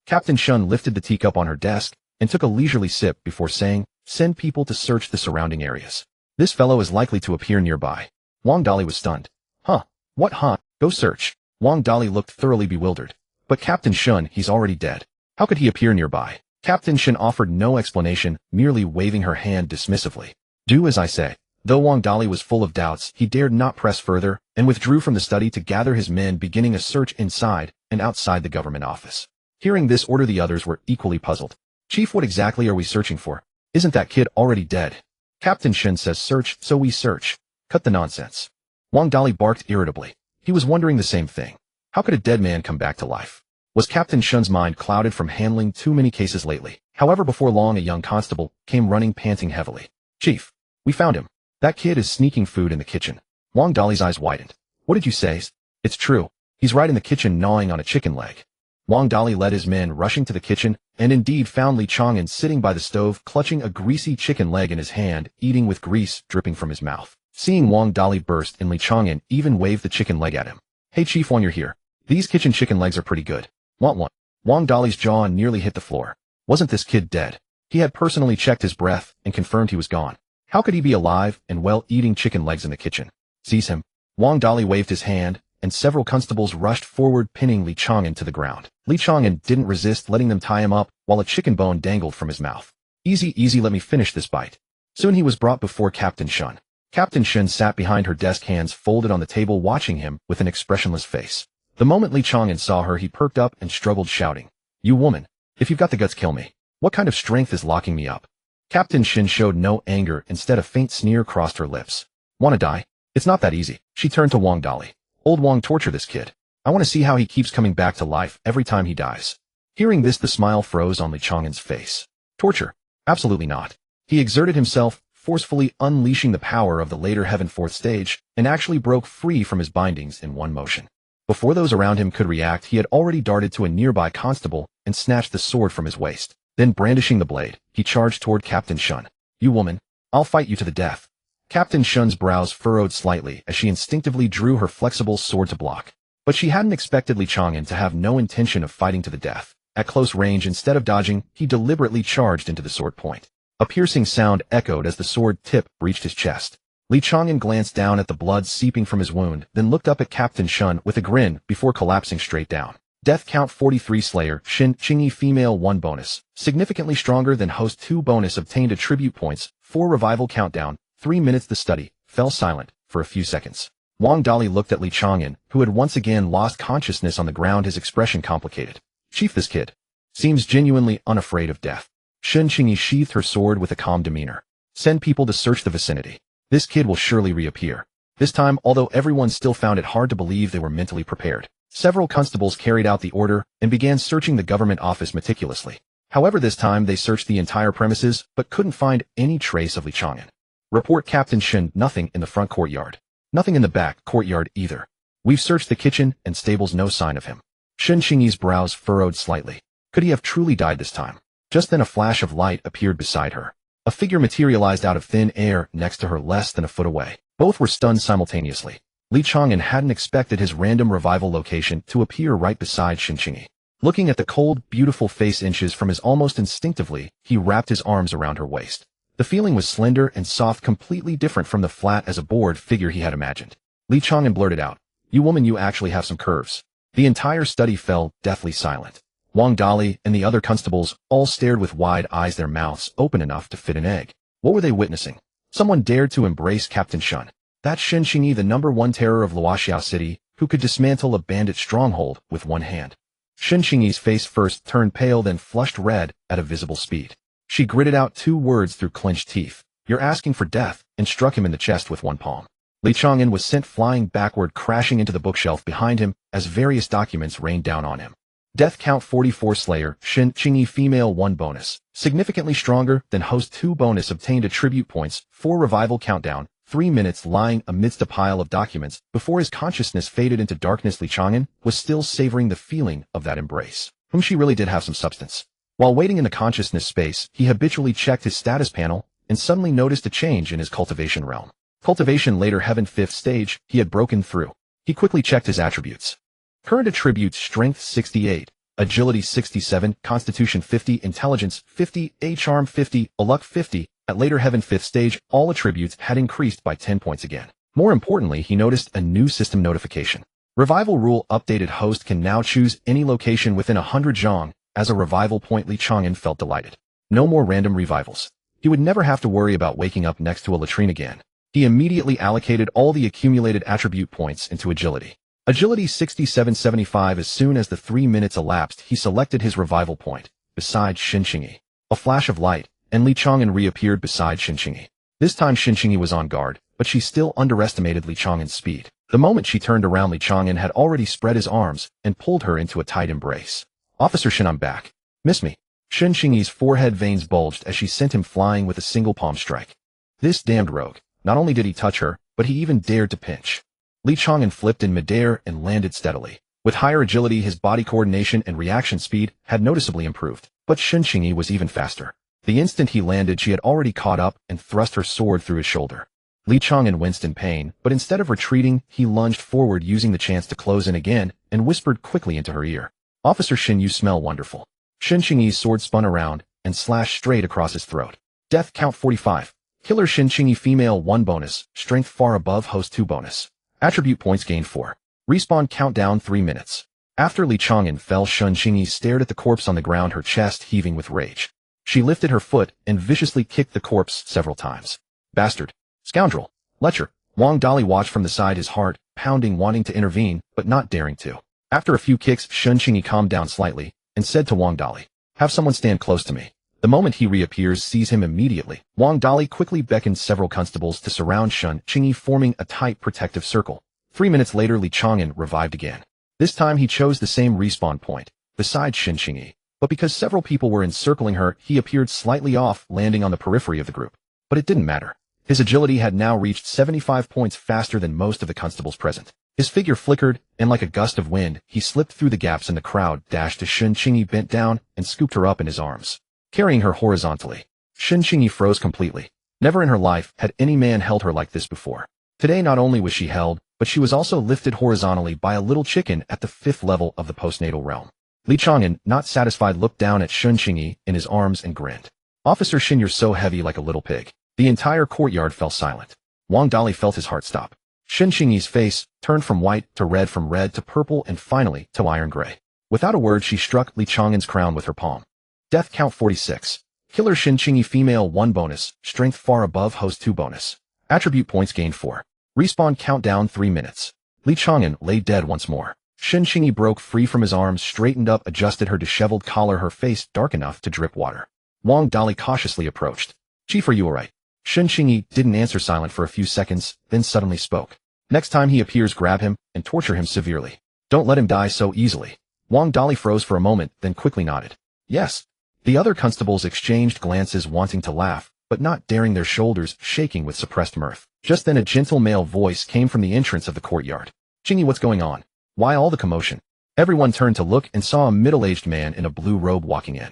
Captain Shun lifted the teacup on her desk and took a leisurely sip before saying, Send people to search the surrounding areas. This fellow is likely to appear nearby. Wang Dali was stunned. Huh? What, huh? Go search. Wang Dali looked thoroughly bewildered. But Captain Shun, he's already dead. How could he appear nearby? Captain Shun offered no explanation, merely waving her hand dismissively. Do as I say. Though Wang Dali was full of doubts, he dared not press further, and withdrew from the study to gather his men, beginning a search inside and outside the government office. Hearing this order, the others were equally puzzled. Chief, what exactly are we searching for? Isn't that kid already dead? Captain Shin says search, so we search. Cut the nonsense. Wang Dali barked irritably. He was wondering the same thing. How could a dead man come back to life? Was Captain Shun's mind clouded from handling too many cases lately? However, before long a young constable came running, panting heavily. Chief, we found him. That kid is sneaking food in the kitchen. Wang Dali's eyes widened. What did you say? It's true. He's right in the kitchen gnawing on a chicken leg. Wang Dali led his men rushing to the kitchen, and indeed found Li Chang'an sitting by the stove, clutching a greasy chicken leg in his hand, eating with grease dripping from his mouth. Seeing Wang Dali burst in, Li Chang'an even waved the chicken leg at him. Hey Chief, while you're here, these kitchen chicken legs are pretty good. Want one? Wang Dali's jaw nearly hit the floor. Wasn't this kid dead? He had personally checked his breath and confirmed he was gone. How could he be alive and well eating chicken legs in the kitchen? Seize him. Wang Dali waved his hand, and several constables rushed forward, pinning Li Chang'an to the ground. Li Chang'an didn't resist letting them tie him up, while a chicken bone dangled from his mouth. Easy, easy, let me finish this bite. Soon he was brought before Captain Shun. Captain Shun sat behind her desk, hands folded on the table, watching him with an expressionless face. The moment Li Chang'an saw her, he perked up and struggled, shouting, You woman, if you've got the guts, kill me. What kind of strength is locking me up? Captain Shin showed no anger, instead a faint sneer crossed her lips. Wanna die? It's not that easy. She turned to Wang Dali. Old Wang, torture this kid. I want to see how he keeps coming back to life every time he dies. Hearing this, the smile froze on Li Chang'an's face. Torture? Absolutely not. He exerted himself, forcefully unleashing the power of the later Heaven Fourth Stage, and actually broke free from his bindings in one motion. Before those around him could react, he had already darted to a nearby constable and snatched the sword from his waist. Then, brandishing the blade, he charged toward Captain Shun. You woman, I'll fight you to the death. Captain Shun's brows furrowed slightly as she instinctively drew her flexible sword to block. But she hadn't expected Li Chang'an to have no intention of fighting to the death. At close range, instead of dodging, he deliberately charged into the sword point. A piercing sound echoed as the sword tip reached his chest. Li Chang'an glanced down at the blood seeping from his wound, then looked up at Captain Shun with a grin before collapsing straight down. Death count 43 Slayer, Xin Qingyi female 1 bonus. Significantly stronger than host 2 bonus obtained attribute points, 4 revival countdown, 3 minutes. The study fell silent for a few seconds. Wang Dali looked at Li Chang'an, who had once again lost consciousness on the ground, his expression complicated. Chief, this kid seems genuinely unafraid of death. Xin Qingyi sheathed her sword with a calm demeanor. Send people to search the vicinity. This kid will surely reappear. This time, although everyone still found it hard to believe they were mentally prepared, several constables carried out the order and began searching the government office meticulously. However, this time they searched the entire premises but couldn't find any trace of Li Chang'an. Report Captain Shin. Nothing in the front courtyard. Nothing in the back courtyard either. We've searched the kitchen and stables, no sign of him. Xin Qingyi's brows furrowed slightly. Could he have truly died this time? Just then a flash of light appeared beside her. A figure materialized out of thin air next to her less than a foot away. Both were stunned simultaneously. Li Chang'an hadn't expected his random revival location to appear right beside Xin Qingyi. Looking at the cold, beautiful face inches from his almost instinctively, he wrapped his arms around her waist. The feeling was slender and soft, completely different from the flat as a board figure he had imagined. Li Chang'an blurted out, "You woman, you actually have some curves." The entire study fell deathly silent. Wang Dali and the other constables all stared with wide eyes, their mouths open enough to fit an egg. What were they witnessing? Someone dared to embrace Captain Shun. That Xin Qingyi, the #1 terror of Luoxiao City, who could dismantle a bandit stronghold with one hand. Xin Qingyi's face first turned pale, then flushed red at a visible speed. She gritted out 2 words through clenched teeth. "You're asking for death," and struck him in the chest with one palm. Li Chang'an was sent flying backward, crashing into the bookshelf behind him as various documents rained down on him. Death count 44 Slayer, Xin Qingyi female 1 bonus. Significantly stronger than host 2 bonus obtained attribute points, 4 revival countdown, 3 minutes. Lying amidst a pile of documents, before his consciousness faded into darkness, Li Chang'an was still savoring the feeling of that embrace. Whom she really did have some substance. While waiting in the consciousness space, he habitually checked his status panel and suddenly noticed a change in his cultivation realm. Cultivation later Heaven 5th stage, he had broken through. He quickly checked his attributes. Current attributes: Strength 68, Agility 67, Constitution 50, Intelligence 50, Charm 50, Luck 50. At later Heaven 5th stage, all attributes had increased by 10 points again. More importantly, he noticed a new system notification. Revival rule updated. Host can now choose any location within 100 zhang as a revival point. Li Chang'an felt delighted. No more random revivals. He would never have to worry about waking up next to a latrine again. He immediately allocated all the accumulated attribute points into agility. Agility 6775. As soon as the 3 minutes elapsed, he selected his revival point, beside Xin Qingyi. A flash of light, and Li Chang'an reappeared beside Xin Qingyi. This time Xin Qingyi was on guard, but she still underestimated Li Chang'an's speed. The moment she turned around, Li Chang'an had already spread his arms and pulled her into a tight embrace. "Officer Xin, I'm back. Miss me?" Xin Qingyi's forehead veins bulged as she sent him flying with a single palm strike. This damned rogue. Not only did he touch her, but he even dared to pinch. Li Chang'an flipped in midair and landed steadily. With higher agility, his body coordination and reaction speed had noticeably improved. But Xin Qingyi was even faster. The instant he landed, she had already caught up and thrust her sword through his shoulder. Li Chang'an winced in pain, but instead of retreating, he lunged forward, using the chance to close in again, and whispered quickly into her ear. "Officer Xin, you smell wonderful." Xin Qingyi's sword spun around and slashed straight across his throat. Death count 45. Killer Xin Qingyi female 1 bonus, strength far above host 2 bonus. Attribute points gained 4. Respawn countdown 3 minutes. After Li Chang'an fell, Xin Qingyi stared at the corpse on the ground, her chest heaving with rage. She lifted her foot and viciously kicked the corpse several times. "Bastard. Scoundrel. Lecher." Wang Dali watched from the side, his heart pounding, wanting to intervene, but not daring to. After a few kicks, Xin Qingyi calmed down slightly and said to Wang Dali, "Have someone stand close to me." The moment he reappears, seize him immediately. Wang Dali quickly beckoned several constables to surround Xin Qingyi, forming a tight protective circle. 3 minutes later, Li Chang'an revived again. This time he chose the same respawn point, beside Xin Qingyi. But because several people were encircling her, he appeared slightly off, landing on the periphery of the group. But it didn't matter. His agility had now reached 75 points faster than most of the constables present. His figure flickered, and like a gust of wind, he slipped through the gaps in the crowd, dashed to Xin Qingyi, bent down, and scooped her up in his arms, carrying her horizontally. Xin Qingyi froze completely. Never in her life had any man held her like this before. Today not only was she held, but she was also lifted horizontally by a little chicken at the 5th level of the postnatal realm. Li Chang'an, not satisfied, looked down at Xin Qingyi in his arms and grinned. Officer Xin, you're so heavy like a little pig. The entire courtyard fell silent. Wang Dali felt his heart stop. Xin Qingyi's face turned from white to red, from red to purple, and finally to iron gray. Without a word, she struck Li Chang'an's crown with her palm. Death count 46. Killer Xin Qingyi, female 1 bonus, strength far above host 2 bonus. Attribute points gained 4. Respawn countdown 3 minutes. Li Chang'an lay dead once more. Xin Qingyi broke free from his arms, straightened up, adjusted her disheveled collar, her face dark enough to drip water. Wang Dali cautiously approached. Chief, are you alright? Xin Qingyi didn't answer, silent for a few seconds, then suddenly spoke. Next time he appears, grab him and torture him severely. Don't let him die so easily. Wang Dali froze for a moment, then quickly nodded. Yes. The other constables exchanged glances, wanting to laugh, but not daring, their shoulders shaking with suppressed mirth. Just then a gentle male voice came from the entrance of the courtyard. Qingyi, what's going on? Why all the commotion? Everyone turned to look and saw a middle-aged man in a blue robe walking in.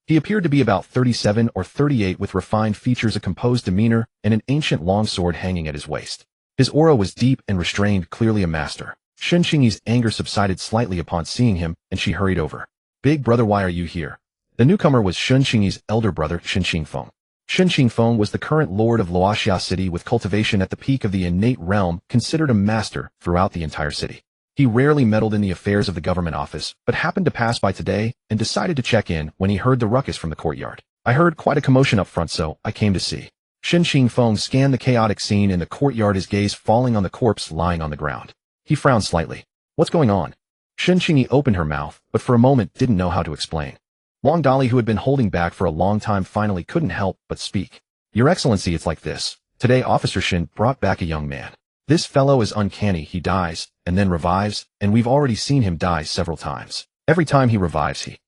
He appeared to be about 37 or 38, with refined features, a composed demeanor, and an ancient longsword hanging at his waist. His aura was deep and restrained, clearly a master. Xin Qingyi's anger subsided slightly upon seeing him, and she hurried over. Big brother, why are you here? The newcomer was Xin Qingyi's elder brother, Xin Qingfeng. Xin Qingfeng was the current lord of Luoxia City, with cultivation at the peak of the innate realm, considered a master throughout the entire city. He rarely meddled in the affairs of the government office, but happened to pass by today and decided to check in when he heard the ruckus from the courtyard. I heard quite a commotion up front, so I came to see. Xin Qingfeng scanned the chaotic scene in the courtyard, his gaze falling on the corpse lying on the ground. He frowned slightly. What's going on? Xin Qingyi opened her mouth, but for a moment didn't know how to explain. Wang Dali, who had been holding back for a long time, finally couldn't help but speak. Your Excellency, it's like this. Today Officer Xin brought back a young man. This fellow is uncanny. He dies, and then revives, and we've already seen him die several times. Every time he revives, he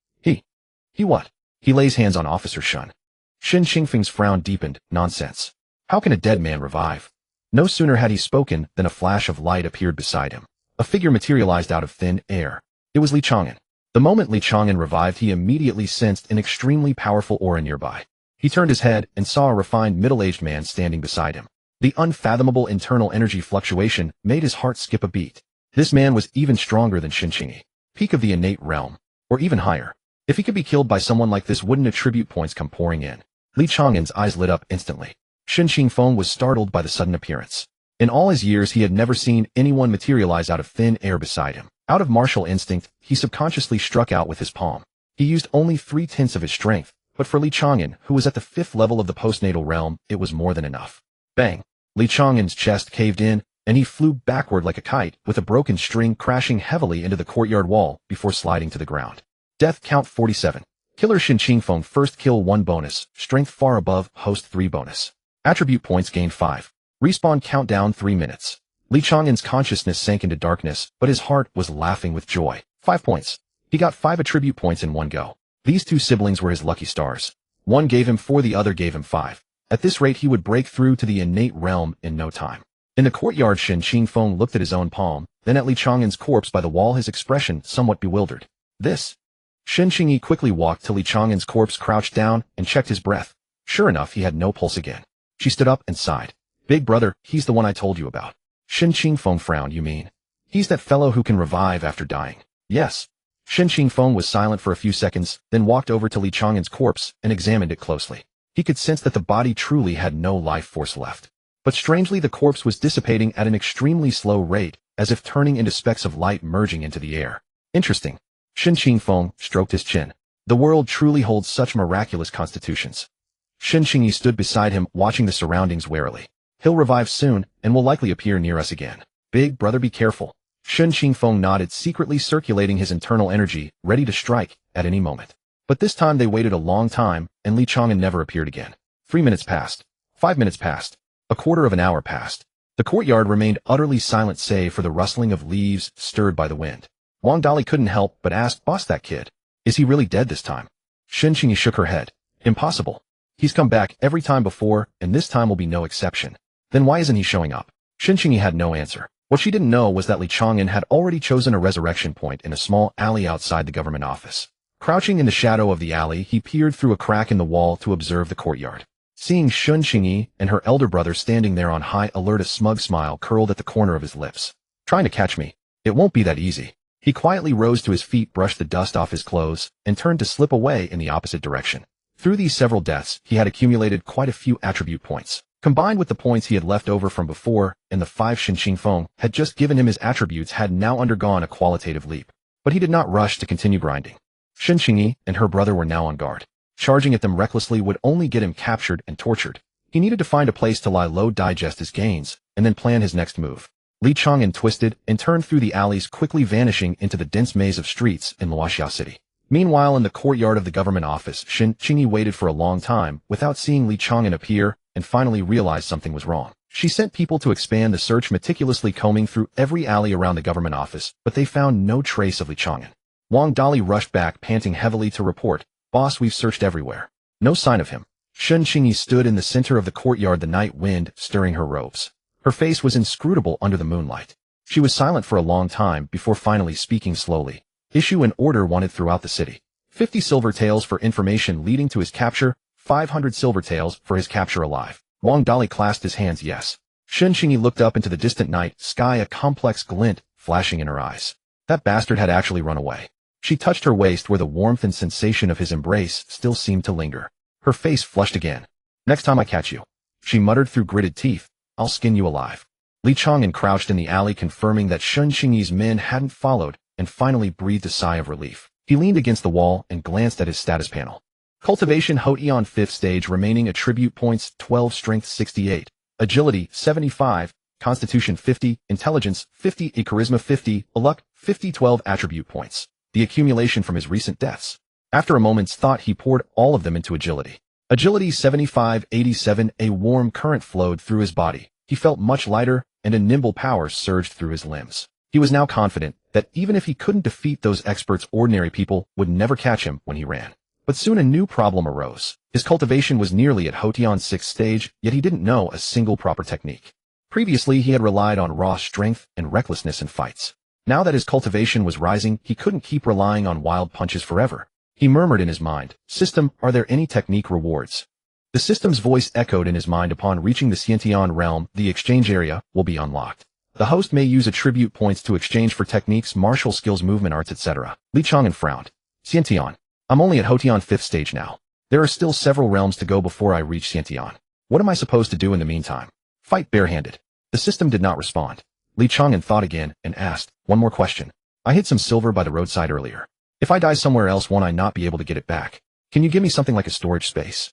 what? He lays hands on Officer Xin. Xin Qingfeng's frown deepened. Nonsense. How can a dead man revive? No sooner had he spoken than a flash of light appeared beside him. A figure materialized out of thin air. It was Li Chang'an. The moment Li Chang'an revived, he immediately sensed an extremely powerful aura nearby. He turned his head and saw a refined middle-aged man standing beside him. The unfathomable internal energy fluctuation made his heart skip a beat. This man was even stronger than Xin Qingyi, peak of the innate realm, or even higher. If he could be killed by someone like this, wouldn't attribute points come pouring in? Li Chang'an's eyes lit up instantly. Xin Qingfeng was startled by the sudden appearance. In all his years, he had never seen anyone materialize out of thin air beside him. Out of martial instinct, he subconsciously struck out with his palm. He used only 3/10 of his strength, but for Li Chang'an, who was at the 5th level of the postnatal realm, it was more than enough. Bang! Li Chang'an's chest caved in, and he flew backward like a kite, with a broken string crashing heavily into the courtyard wall before sliding to the ground. Death count 47. Killer Xin Qingfeng, first kill 1 bonus, strength far above host 3 bonus. Attribute points gained 5. Respawn countdown 3 minutes. Li Chang'an's consciousness sank into darkness, but his heart was laughing with joy. 5 points. He got 5 attribute points in one go. These 2 siblings were his lucky stars. One gave him 4, the other gave him 5. At this rate, he would break through to the innate realm in no time. In the courtyard, Xin Qingfeng looked at his own palm, then at Li Chang'an's corpse by the wall, his expression somewhat bewildered. This? Xin Qingyi quickly walked to Li Chang'an's corpse, crouched down, and checked his breath. Sure enough, he had no pulse again. She stood up and sighed. Big brother, he's the one I told you about. Xin Qingfeng frowned. You mean? He's that fellow who can revive after dying. Yes. Xin Qingfeng was silent for a few seconds, then walked over to Li Chang'an's corpse and examined it closely. He could sense that the body truly had no life force left. But strangely, the corpse was dissipating at an extremely slow rate, as if turning into specks of light merging into the air. Interesting. Xin Qingfeng stroked his chin. The world truly holds such miraculous constitutions. Xin Qingyi stood beside him, watching the surroundings warily. He'll revive soon, and will likely appear near us again. Big brother, be careful. Xin Qingfeng nodded, secretly circulating his internal energy, ready to strike at any moment. But this time they waited a long time, and Li Chang'an never appeared again. 3 minutes passed. 5 minutes passed. A quarter of an hour passed. The courtyard remained utterly silent save for the rustling of leaves stirred by the wind. Wang Dali couldn't help but ask, "Boss, that kid. Is he really dead this time?" Shen Qingyi shook her head. "Impossible. He's come back every time before, and this time will be no exception." "Then why isn't he showing up?" Shen Qingyi had no answer. What she didn't know was that Li Chang'an had already chosen a resurrection point in a small alley outside the government office. Crouching in the shadow of the alley, he peered through a crack in the wall to observe the courtyard. Seeing Shen Qingyi and her elder brother standing there on high alert, a smug smile curled at the corner of his lips. "Trying to catch me? It won't be that easy." He quietly rose to his feet, brushed the dust off his clothes, and turned to slip away in the opposite direction. Through these several deaths, he had accumulated quite a few attribute points. Combined with the points he had left over from before, and the 5 Shinqing Feng had just given him, his attributes had now undergone a qualitative leap. But he did not rush to continue grinding. Shen Qingyi and her brother were now on guard. Charging at them recklessly would only get him captured and tortured. He needed to find a place to lie low, digest his gains, and then plan his next move. Li Chang'an twisted and turned through the alleys, quickly vanishing into the dense maze of streets in Luoxiao City. Meanwhile, in the courtyard of the government office, Shen Qingyi waited for a long time without seeing Li Chang'an appear, and finally realized something was wrong. She sent people to expand the search, meticulously combing through every alley around the government office, but they found no trace of Li Chang'an. Wang Dali rushed back, panting heavily, to report, "Boss, we've searched everywhere. No sign of him." Shen Qingyi stood in the center of the courtyard, the night wind stirring her robes. Her face was inscrutable under the moonlight. She was silent for a long time before finally speaking slowly. "Issue an order wanted throughout the city. 50 silver taels for information leading to his capture, 500 silver taels for his capture alive." Wang Dali clasped his hands. "Yes." Shen Qingyi looked up into the distant night sky, a complex glint flashing in her eyes. That bastard had actually run away. She touched her waist, where the warmth and sensation of his embrace still seemed to linger. Her face flushed again. "Next time I catch you," she muttered through gritted teeth, "I'll skin you alive." Li Chang'an crouched in the alley, confirming that Shen Qingyi's men hadn't followed, and finally breathed a sigh of relief. He leaned against the wall and glanced at his status panel. Cultivation Hotian 5th stage, remaining attribute points 12, strength 68, agility 75, constitution 50, intelligence 50, a charisma 50, a luck 50, 12 attribute points. The accumulation from his recent deaths. After a moment's thought, he poured all of them into agility. Agility 75, 87, a warm current flowed through his body. He felt much lighter, and a nimble power surged through his limbs. He was now confident that even if he couldn't defeat those experts, ordinary people would never catch him when he ran. But soon a new problem arose. His cultivation was nearly at Hotian 6th stage, yet he didn't know a single proper technique. Previously, he had relied on raw strength and recklessness in fights. Now that his cultivation was rising, he couldn't keep relying on wild punches forever. He murmured in his mind, "System, are there any technique rewards?" The system's voice echoed in his mind. "Upon reaching the Xiantian realm, the exchange area will be unlocked. The host may use attribute points to exchange for techniques, martial skills, movement arts, etc." Li Chang'an frowned. "Xiantian. I'm only at Hotian 5th stage now. There are still several realms to go before I reach Xiantian. What am I supposed to do in the meantime? Fight barehanded?" The system did not respond. Li Chang'an thought again and asked, "One more question. I hid some silver by the roadside earlier. If I die somewhere else, won't I not be able to get it back? Can you give me something like a storage space?"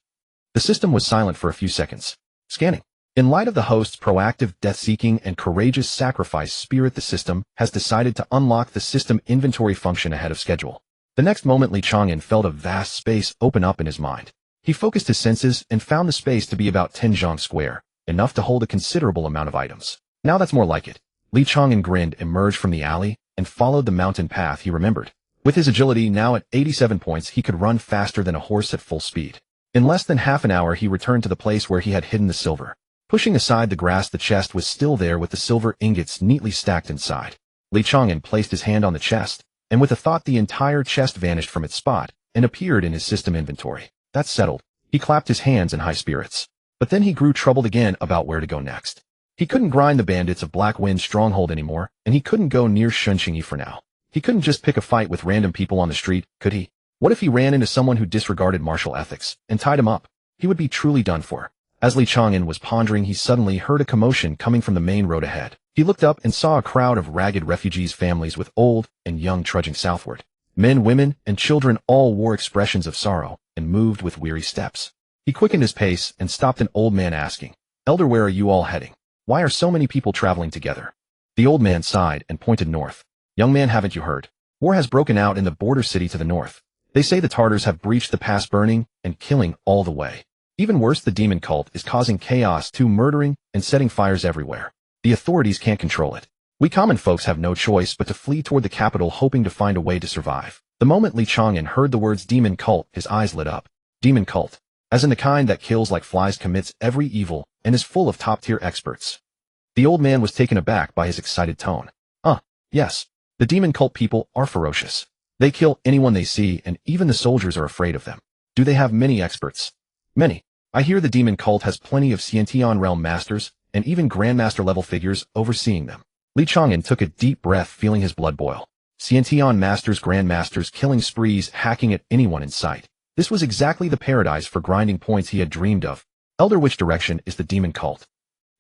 The system was silent for a few seconds. Scanning. In light of the host's proactive, death-seeking, and courageous sacrifice spirit, the system has decided to unlock the system inventory function ahead of schedule. The next moment, Li Chang'an felt a vast space open up in his mind. He focused his senses and found the space to be about 10 zhang square, enough to hold a considerable amount of items. Now that's more like it. Li Chang'an grinned, emerged from the alley, and followed the mountain path he remembered. With his agility now at 87 points, he could run faster than a horse at full speed. In less than half an hour, he returned to the place where he had hidden the silver. Pushing aside the grass, the chest was still there with the silver ingots neatly stacked inside. Li Chang'an placed his hand on the chest, and with a thought, the entire chest vanished from its spot and appeared in his system inventory. That's settled. He clapped his hands in high spirits. But then he grew troubled again about where to go next. He couldn't grind the bandits of Black Wind Stronghold anymore, and he couldn't go near Shen Qingyi for now. He couldn't just pick a fight with random people on the street, could he? What if he ran into someone who disregarded martial ethics and tied him up? He would be truly done for. As Li Chang'an was pondering, he suddenly heard a commotion coming from the main road ahead. He looked up and saw a crowd of ragged refugees, families with old and young trudging southward. Men, women, and children all wore expressions of sorrow and moved with weary steps. He quickened his pace and stopped an old man, asking, "Elder, where are you all heading? Why are so many people traveling together?" The old man sighed and pointed north. "Young man, haven't you heard? War has broken out in the border city to the north. They say the Tartars have breached the pass, burning and killing all the way. Even worse, the demon cult is causing chaos too, murdering and setting fires everywhere. The authorities can't control it. We common folks have no choice but to flee toward the capital hoping to find a way to survive. The moment Li Chang'an heard the words demon cult, his eyes lit up. Demon cult. As in the kind that kills like flies, commits every evil, and is full of top-tier experts. The old man was taken aback by his excited tone. Yes. The demon cult people are ferocious. They kill anyone they see, and even the soldiers are afraid of them. Do they have many experts? Many. I hear the demon cult has plenty of Xiantian realm masters, and even grandmaster-level figures overseeing them. Li Chang'an took a deep breath, feeling his blood boil. Xiantian masters, grandmasters, killing sprees, hacking at anyone in sight. This was exactly the paradise for grinding points he had dreamed of. Elder, which direction is the demon cult?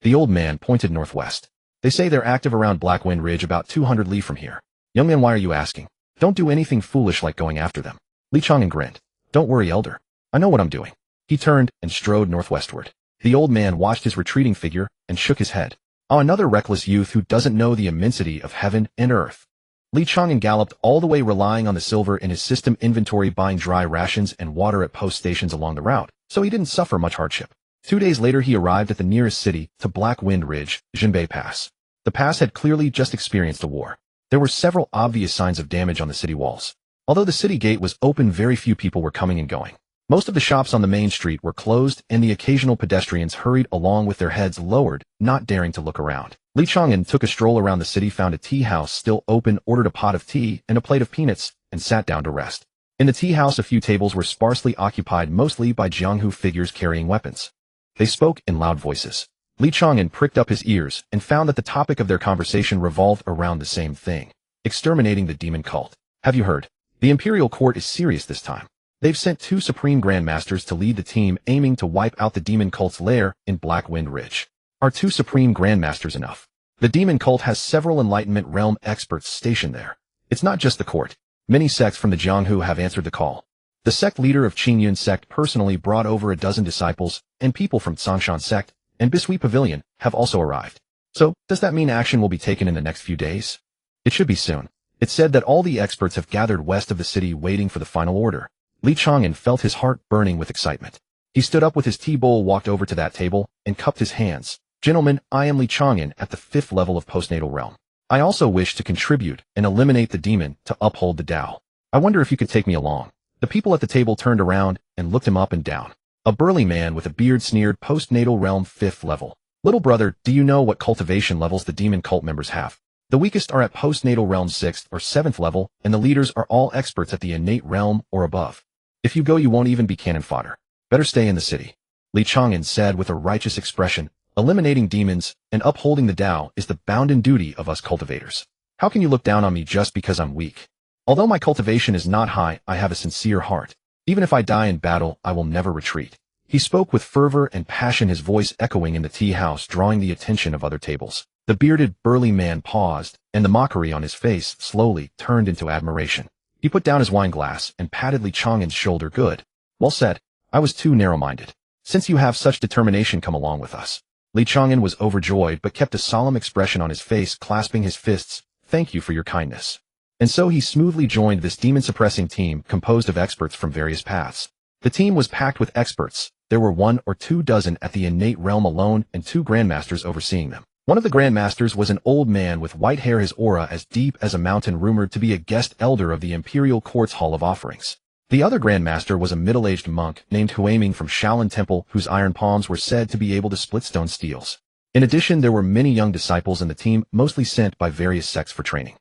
The old man pointed northwest. They say they're active around Blackwind Ridge, about 200 li from here. Young man, why are you asking? Don't do anything foolish like going after them. Li Chang'an grinned. Don't worry, Elder. I know what I'm doing. He turned and strode northwestward. The old man watched his retreating figure and shook his head. Another reckless youth who doesn't know the immensity of heaven and earth. Li Chang'an galloped all the way, relying on the silver in his system inventory, buying dry rations and water at post stations along the route, so he didn't suffer much hardship. 2 days later he arrived at the nearest city to Blackwind Ridge, Jinbei Pass. The pass had clearly just experienced a war. There were several obvious signs of damage on the city walls. Although the city gate was open, very few people were coming and going. Most of the shops on the main street were closed, and the occasional pedestrians hurried along with their heads lowered, not daring to look around. Li Chang'an took a stroll around the city, found a tea house still open, ordered a pot of tea and a plate of peanuts, and sat down to rest. In the tea house a few tables were sparsely occupied, mostly by Jianghu figures carrying weapons. They spoke in loud voices. Li Chang'an pricked up his ears and found that the topic of their conversation revolved around the same thing: exterminating the demon cult. Have you heard? The Imperial Court is serious this time. They've sent 2 Supreme Grandmasters to lead the team aiming to wipe out the demon cult's lair in Blackwind Ridge. Are 2 Supreme Grandmasters enough? The demon cult has several Enlightenment realm experts stationed there. It's not just the court. Many sects from the Jianghu have answered the call. The sect leader of Qingyun sect personally brought over a dozen disciples, and people from Chang'an sect and Bisui Pavilion have also arrived. So, does that mean action will be taken in the next few days? It should be soon. It's said that all the experts have gathered west of the city waiting for the final order. Li Chang'an felt his heart burning with excitement. He stood up with his tea bowl, walked over to that table, and cupped his hands. Gentlemen, I am Li Chang'an at the 5th level of postnatal realm. I also wish to contribute and eliminate the demon to uphold the Tao. I wonder if you could take me along. The people at the table turned around and looked him up and down. A burly man with a beard sneered, postnatal realm 5th level. Little brother, do you know what cultivation levels the demon cult members have? The weakest are at postnatal realm 6th or 7th level, and the leaders are all experts at the innate realm or above. If you go, you won't even be cannon fodder. Better stay in the city. Li Chang'an said with a righteous expression. Eliminating demons and upholding the Tao is the bounden duty of us cultivators. How can you look down on me just because I'm weak? Although my cultivation is not high, I have a sincere heart. Even if I die in battle, I will never retreat. He spoke with fervor and passion, his voice echoing in the tea house, drawing the attention of other tables. The bearded, burly man paused, and the mockery on his face slowly turned into admiration. He put down his wine glass and patted Li Chang'an's shoulder. Good. Well said. I was too narrow-minded. Since you have such determination, come along with us. Li Chang'an was overjoyed but kept a solemn expression on his face, clasping his fists. Thank you for your kindness. And so he smoothly joined this demon-suppressing team composed of experts from various paths. The team was packed with experts. There were 1 or 2 dozen at the innate realm alone and 2 grandmasters overseeing them. One of the grandmasters was an old man with white hair, his aura as deep as a mountain, rumored to be a guest elder of the Imperial Court's Hall of Offerings. The other grandmaster was a middle-aged monk named Huaming from Shaolin Temple, whose iron palms were said to be able to split stone steels. In addition, there were many young disciples in the team, mostly sent by various sects for training.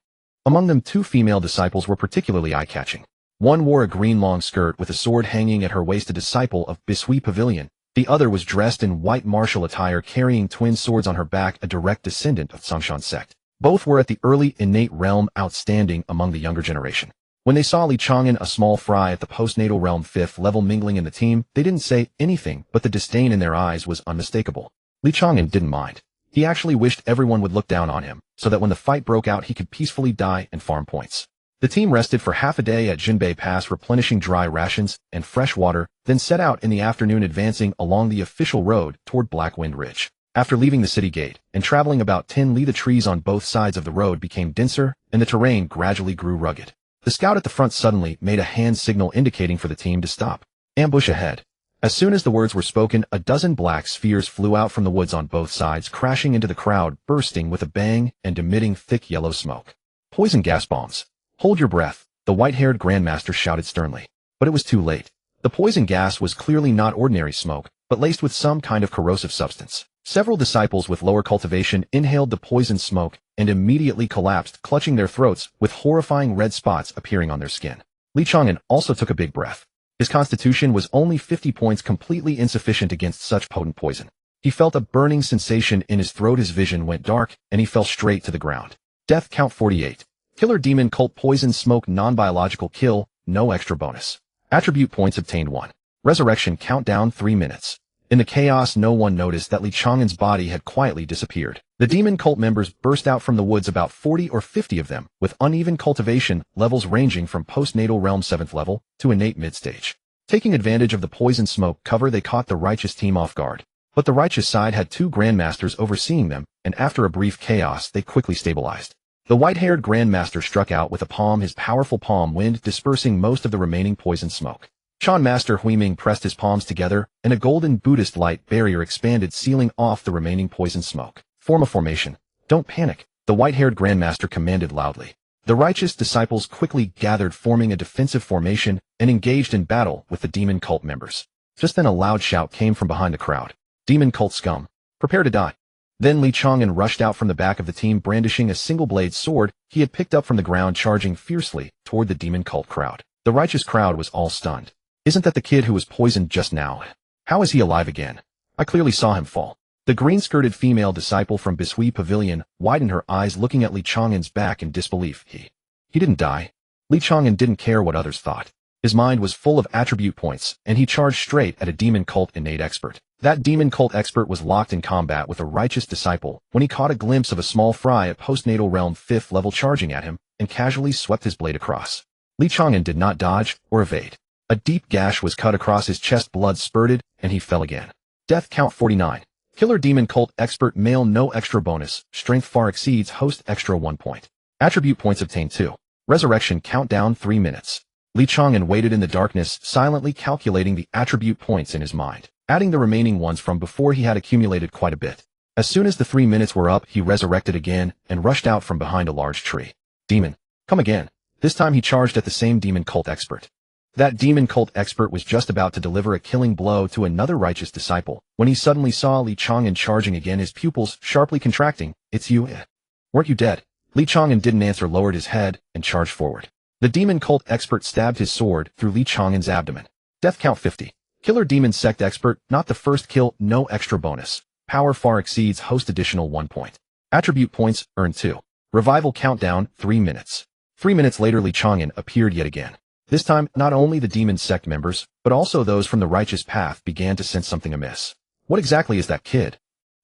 Among them, 2 female disciples were particularly eye-catching. One wore a green long skirt with a sword hanging at her waist, a disciple of Bisui Pavilion. The other was dressed in white martial attire, carrying twin swords on her back, a direct descendant of Chang'an sect. Both were at the early innate realm, outstanding among the younger generation. When they saw Li Chang'an, a small fry at the postnatal realm 5th level, mingling in the team, they didn't say anything, but the disdain in their eyes was unmistakable. Li Chang'an didn't mind. He actually wished everyone would look down on him, so that when the fight broke out he could peacefully die and farm points. The team rested for half a day at Jinbei Pass, replenishing dry rations and fresh water, then set out in the afternoon, advancing along the official road toward Blackwind Ridge. After leaving the city gate and traveling about 10 li, the trees on both sides of the road became denser and the terrain gradually grew rugged. The scout at the front suddenly made a hand signal indicating for the team to stop. Ambush ahead. As soon as the words were spoken, a dozen black spheres flew out from the woods on both sides, crashing into the crowd, bursting with a bang and emitting thick yellow smoke. Poison gas bombs. Hold your breath, the white-haired Grandmaster shouted sternly. But it was too late. The poison gas was clearly not ordinary smoke, but laced with some kind of corrosive substance. Several disciples with lower cultivation inhaled the poison smoke and immediately collapsed, clutching their throats, with horrifying red spots appearing on their skin. Li Chang'an also took a big breath. His constitution was only 50 points, completely insufficient against such potent poison. He felt a burning sensation in his throat, his vision went dark, and he fell straight to the ground. Death count 48. Killer demon cult poison smoke non-biological kill, no extra bonus. Attribute points obtained 1. Resurrection countdown 3 minutes. In the chaos, no one noticed that Li Chang'an's body had quietly disappeared. The demon cult members burst out from the woods, about 40 or 50 of them, with uneven cultivation levels ranging from postnatal realm 7th level to innate mid-stage. Taking advantage of the poison smoke cover, they caught the righteous team off guard. But the righteous side had 2 grandmasters overseeing them, and after a brief chaos, they quickly stabilized. The white-haired grandmaster struck out with a palm, his powerful palm wind dispersing most of the remaining poison smoke. Chan Master Huiming pressed his palms together, and a golden Buddhist light barrier expanded, sealing off the remaining poison smoke. Form a formation. Don't panic, the white-haired grandmaster commanded loudly. The righteous disciples quickly gathered, forming a defensive formation, and engaged in battle with the demon cult members. Just then a loud shout came from behind the crowd. Demon cult scum, prepare to die. Then Li Chang'an rushed out from the back of the team, brandishing a single-blade sword he had picked up from the ground, charging fiercely toward the demon cult crowd. The righteous crowd was all stunned. Isn't that the kid who was poisoned just now? How is he alive again? I clearly saw him fall. The green-skirted female disciple from Bisui Pavilion widened her eyes, looking at Li Chang'an's back in disbelief. He didn't die. Li Chang'an didn't care what others thought. His mind was full of attribute points, and he charged straight at a demon cult innate expert. That demon cult expert was locked in combat with a righteous disciple when he caught a glimpse of a small fry at postnatal realm 5th level charging at him and casually swept his blade across. Li Chang'an did not dodge or evade. A deep gash was cut across his chest, blood spurted, and he fell again. Death count 49. Killer demon cult expert male, no extra bonus. Strength far exceeds host, extra 1 point. Attribute points obtained 2. Resurrection countdown 3 minutes. Li Chang'an waited in the darkness, silently calculating the attribute points in his mind, adding the remaining ones from before. He had accumulated quite a bit. As soon as the 3 minutes were up, he resurrected again and rushed out from behind a large tree. Demon, come again. This time he charged at the same demon cult expert. That demon cult expert was just about to deliver a killing blow to another righteous disciple when he suddenly saw Li Chang'an charging again, his pupils sharply contracting. It's you? Weren't you dead? Li Chang'an didn't answer, lowered his head, and charged forward. The demon cult expert stabbed his sword through Li Chang'an's abdomen. Death count 50. Killer demon sect expert, not the first kill, no extra bonus. Power far exceeds host, additional 1 point. Attribute points earned 2. Revival countdown 3 minutes. 3 minutes later, Li Chang'an appeared yet again. This time, not only the demon sect members, but also those from the righteous path began to sense something amiss. What exactly is that kid?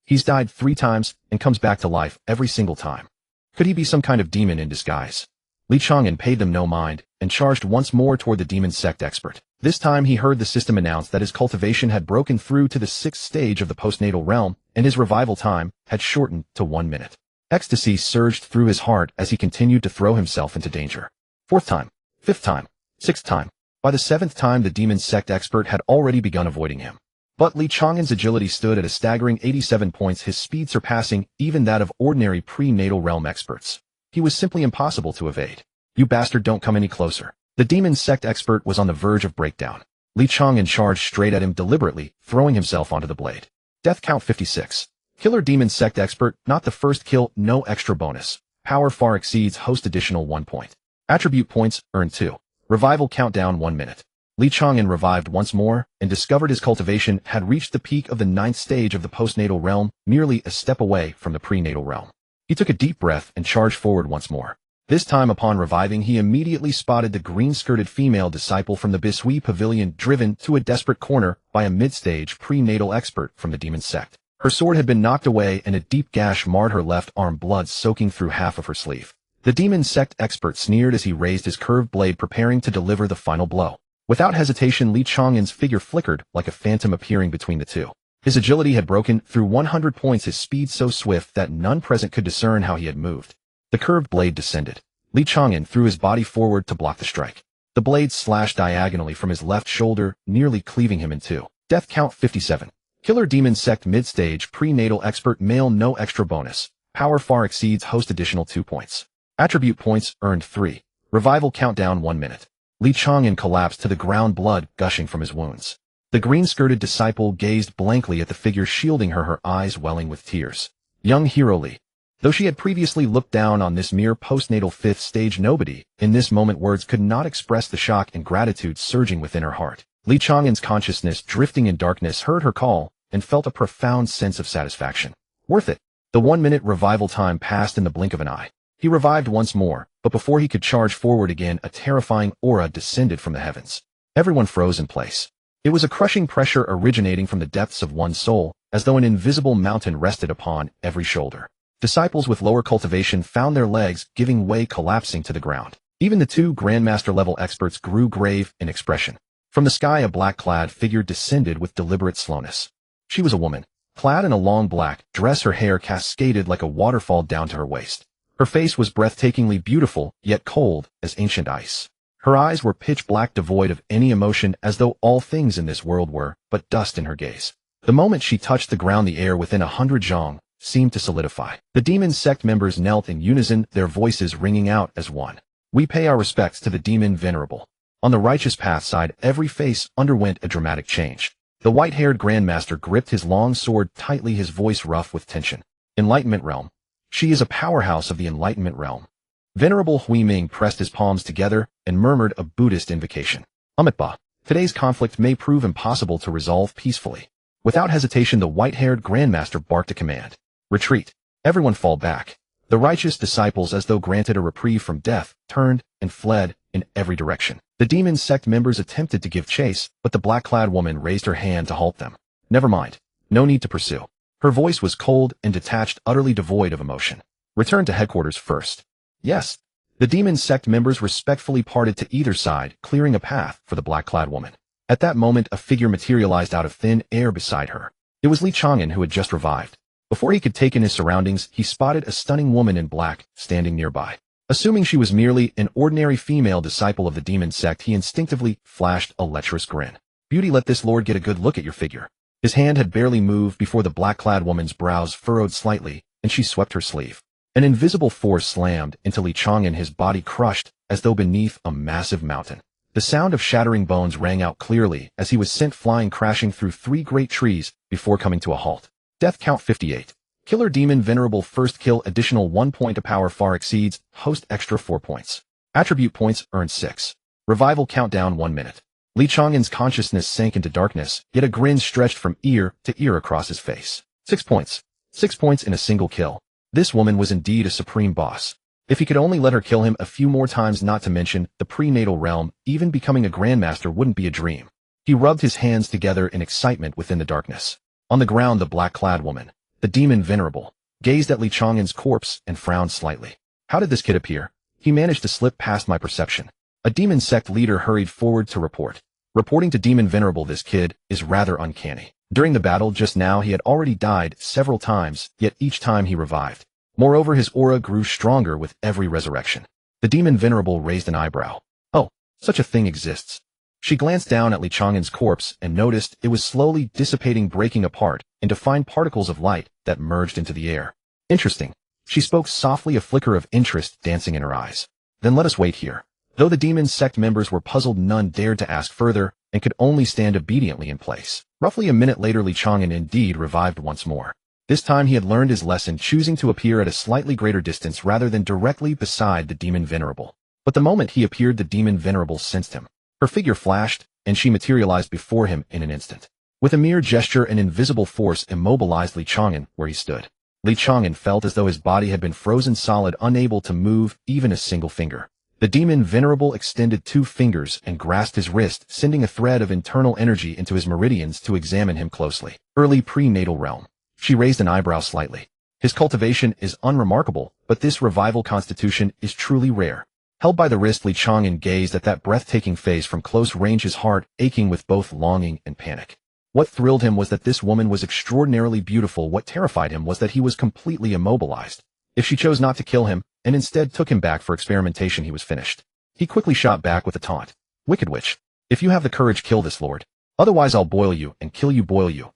He's died 3 times and comes back to life every single time. Could he be some kind of demon in disguise? Li Chang'an paid them no mind and charged once more toward the demon sect expert. This time he heard the system announce that his cultivation had broken through to the 6th stage of the postnatal realm, and his revival time had shortened to 1 minute. Ecstasy surged through his heart as he continued to throw himself into danger. 4th time, 5th time, 6th time. By the 7th time, the demon sect expert had already begun avoiding him. But Li Chang'an's agility stood at a staggering 87 points, his speed surpassing even that of ordinary prenatal realm experts. He was simply impossible to evade. You bastard, don't come any closer. The demon sect expert was on the verge of breakdown. Li Chang'an charged straight at him, deliberately throwing himself onto the blade. Death count 56. Killer demon sect expert, not the first kill, no extra bonus. Power far exceeds host, additional 1 point. Attribute points earned 2. Revival countdown 1 minute. Li Chang'an revived once more and discovered his cultivation had reached the peak of the 9th stage of the postnatal realm, merely a step away from the prenatal realm. He took a deep breath and charged forward once more. This time, upon reviving, he immediately spotted the green-skirted female disciple from the Bisui Pavilion, driven to a desperate corner by a mid-stage prenatal expert from the demon sect. Her sword had been knocked away and a deep gash marred her left arm, blood soaking through half of her sleeve. The demon sect expert sneered as he raised his curved blade, preparing to deliver the final blow. Without hesitation, Li Chang'an's figure flickered like a phantom, appearing between the two. His agility had broken through 100 points, his speed so swift that none present could discern how he had moved. The curved blade descended. Li Chang'an threw his body forward to block the strike. The blade slashed diagonally from his left shoulder, nearly cleaving him in two. Death count 57. Killer demon sect mid-stage prenatal expert male no extra bonus. Power far exceeds host additional 2 points. Attribute points earned 3. Revival countdown 1 minute. Li Chang'an collapsed to the ground, blood gushing from his wounds. The green-skirted disciple gazed blankly at the figure shielding her, her eyes welling with tears. Young heroically. Though she had previously looked down on this mere postnatal 5th stage nobody, in this moment words could not express the shock and gratitude surging within her heart. Li Chang'an's consciousness drifting in darkness heard her call and felt a profound sense of satisfaction. Worth it. The 1-minute revival time passed in the blink of an eye. He revived once more, but before he could charge forward again, a terrifying aura descended from the heavens. Everyone froze in place. It was a crushing pressure originating from the depths of one's soul, as though an invisible mountain rested upon every shoulder. Disciples with lower cultivation found their legs giving way, collapsing to the ground. Even the 2 Grandmaster-level experts grew grave in expression. From the sky a black-clad figure descended with deliberate slowness. She was a woman, clad in a long black dress, her hair cascaded like a waterfall down to her waist. Her face was breathtakingly beautiful, yet cold as ancient ice. Her eyes were pitch black, devoid of any emotion, as though all things in this world were but dust in her gaze. The moment she touched the ground, the air within 100 zhang seemed to solidify. The demon sect members knelt in unison, their voices ringing out as one. We pay our respects to the demon venerable. On the righteous path side, every face underwent a dramatic change. The white-haired Grandmaster gripped his long sword tightly, his voice rough with tension. Enlightenment realm. She is a powerhouse of the Enlightenment realm. Venerable Hui Ming pressed his palms together and murmured a Buddhist invocation. Amitabha. Today's conflict may prove impossible to resolve peacefully. Without hesitation, the white-haired Grandmaster barked a command. Retreat. Everyone fall back. The righteous disciples, as though granted a reprieve from death, turned and fled in every direction. The demon sect members attempted to give chase, but the black-clad woman raised her hand to halt them. Never mind. No need to pursue. Her voice was cold and detached, utterly devoid of emotion. Return to headquarters first. Yes. The demon sect members respectfully parted to either side, clearing a path for the black-clad woman. At that moment, a figure materialized out of thin air beside her. It was Li Chang'an, who had just revived. Before he could take in his surroundings, he spotted a stunning woman in black standing nearby. Assuming she was merely an ordinary female disciple of the demon sect, he instinctively flashed a lecherous grin. Beauty, let this lord get a good look at your figure. His hand had barely moved before the black-clad woman's brows furrowed slightly, and she swept her sleeve. An invisible force slammed into Li Chang'an, his body crushed as though beneath a massive mountain. The sound of shattering bones rang out clearly as he was sent flying, crashing through 3 great trees before coming to a halt. Death count 58. Killer demon venerable first kill, additional 1 point of power far exceeds host extra 4 points. Attribute points earned 6. Revival countdown 1 minute. Li Chang'an's consciousness sank into darkness, yet a grin stretched from ear to ear across his face. 6 points. 6 points in a single kill. This woman was indeed a supreme boss. If he could only let her kill him a few more times, not to mention the prenatal realm, even becoming a grandmaster wouldn't be a dream. He rubbed his hands together in excitement within the darkness. On the ground, the black-clad woman, the demon venerable, gazed at Li Chang'an's corpse and frowned slightly. How did this kid appear? He managed to slip past my perception. A demon sect leader hurried forward to report. Reporting to demon venerable, this kid is rather uncanny. During the battle just now, he had already died several times, yet each time he revived. Moreover, his aura grew stronger with every resurrection. The demon venerable raised an eyebrow. Oh, such a thing exists. She glanced down at Li Chang'an's corpse and noticed it was slowly dissipating, breaking apart into fine particles of light that merged into the air. Interesting. She spoke softly, a flicker of interest dancing in her eyes. Then let us wait here. Though the demon sect members were puzzled, none dared to ask further and could only stand obediently in place. Roughly a minute later, Li Chang'an indeed revived once more. This time he had learned his lesson, choosing to appear at a slightly greater distance rather than directly beside the demon venerable. But the moment he appeared, the demon venerable sensed him. Her figure flashed, and she materialized before him in an instant. With a mere gesture, an invisible force immobilized Li Chang'an where he stood. Li Chang'an felt as though his body had been frozen solid, unable to move even a single finger. The demon venerable extended 2 fingers and grasped his wrist, sending a thread of internal energy into his meridians to examine him closely. Early prenatal realm. She raised an eyebrow slightly. His cultivation is unremarkable, but this revival constitution is truly rare. Held by the wrist, Li Chang'an gazed at that breathtaking face from close range, his heart aching with both longing and panic. What thrilled him was that this woman was extraordinarily beautiful. What terrified him was that he was completely immobilized. If she chose not to kill him, and instead took him back for experimentation, he was finished. He quickly shot back with a taunt. Wicked witch. If you have the courage, kill this lord. Otherwise I'll boil you, and kill you,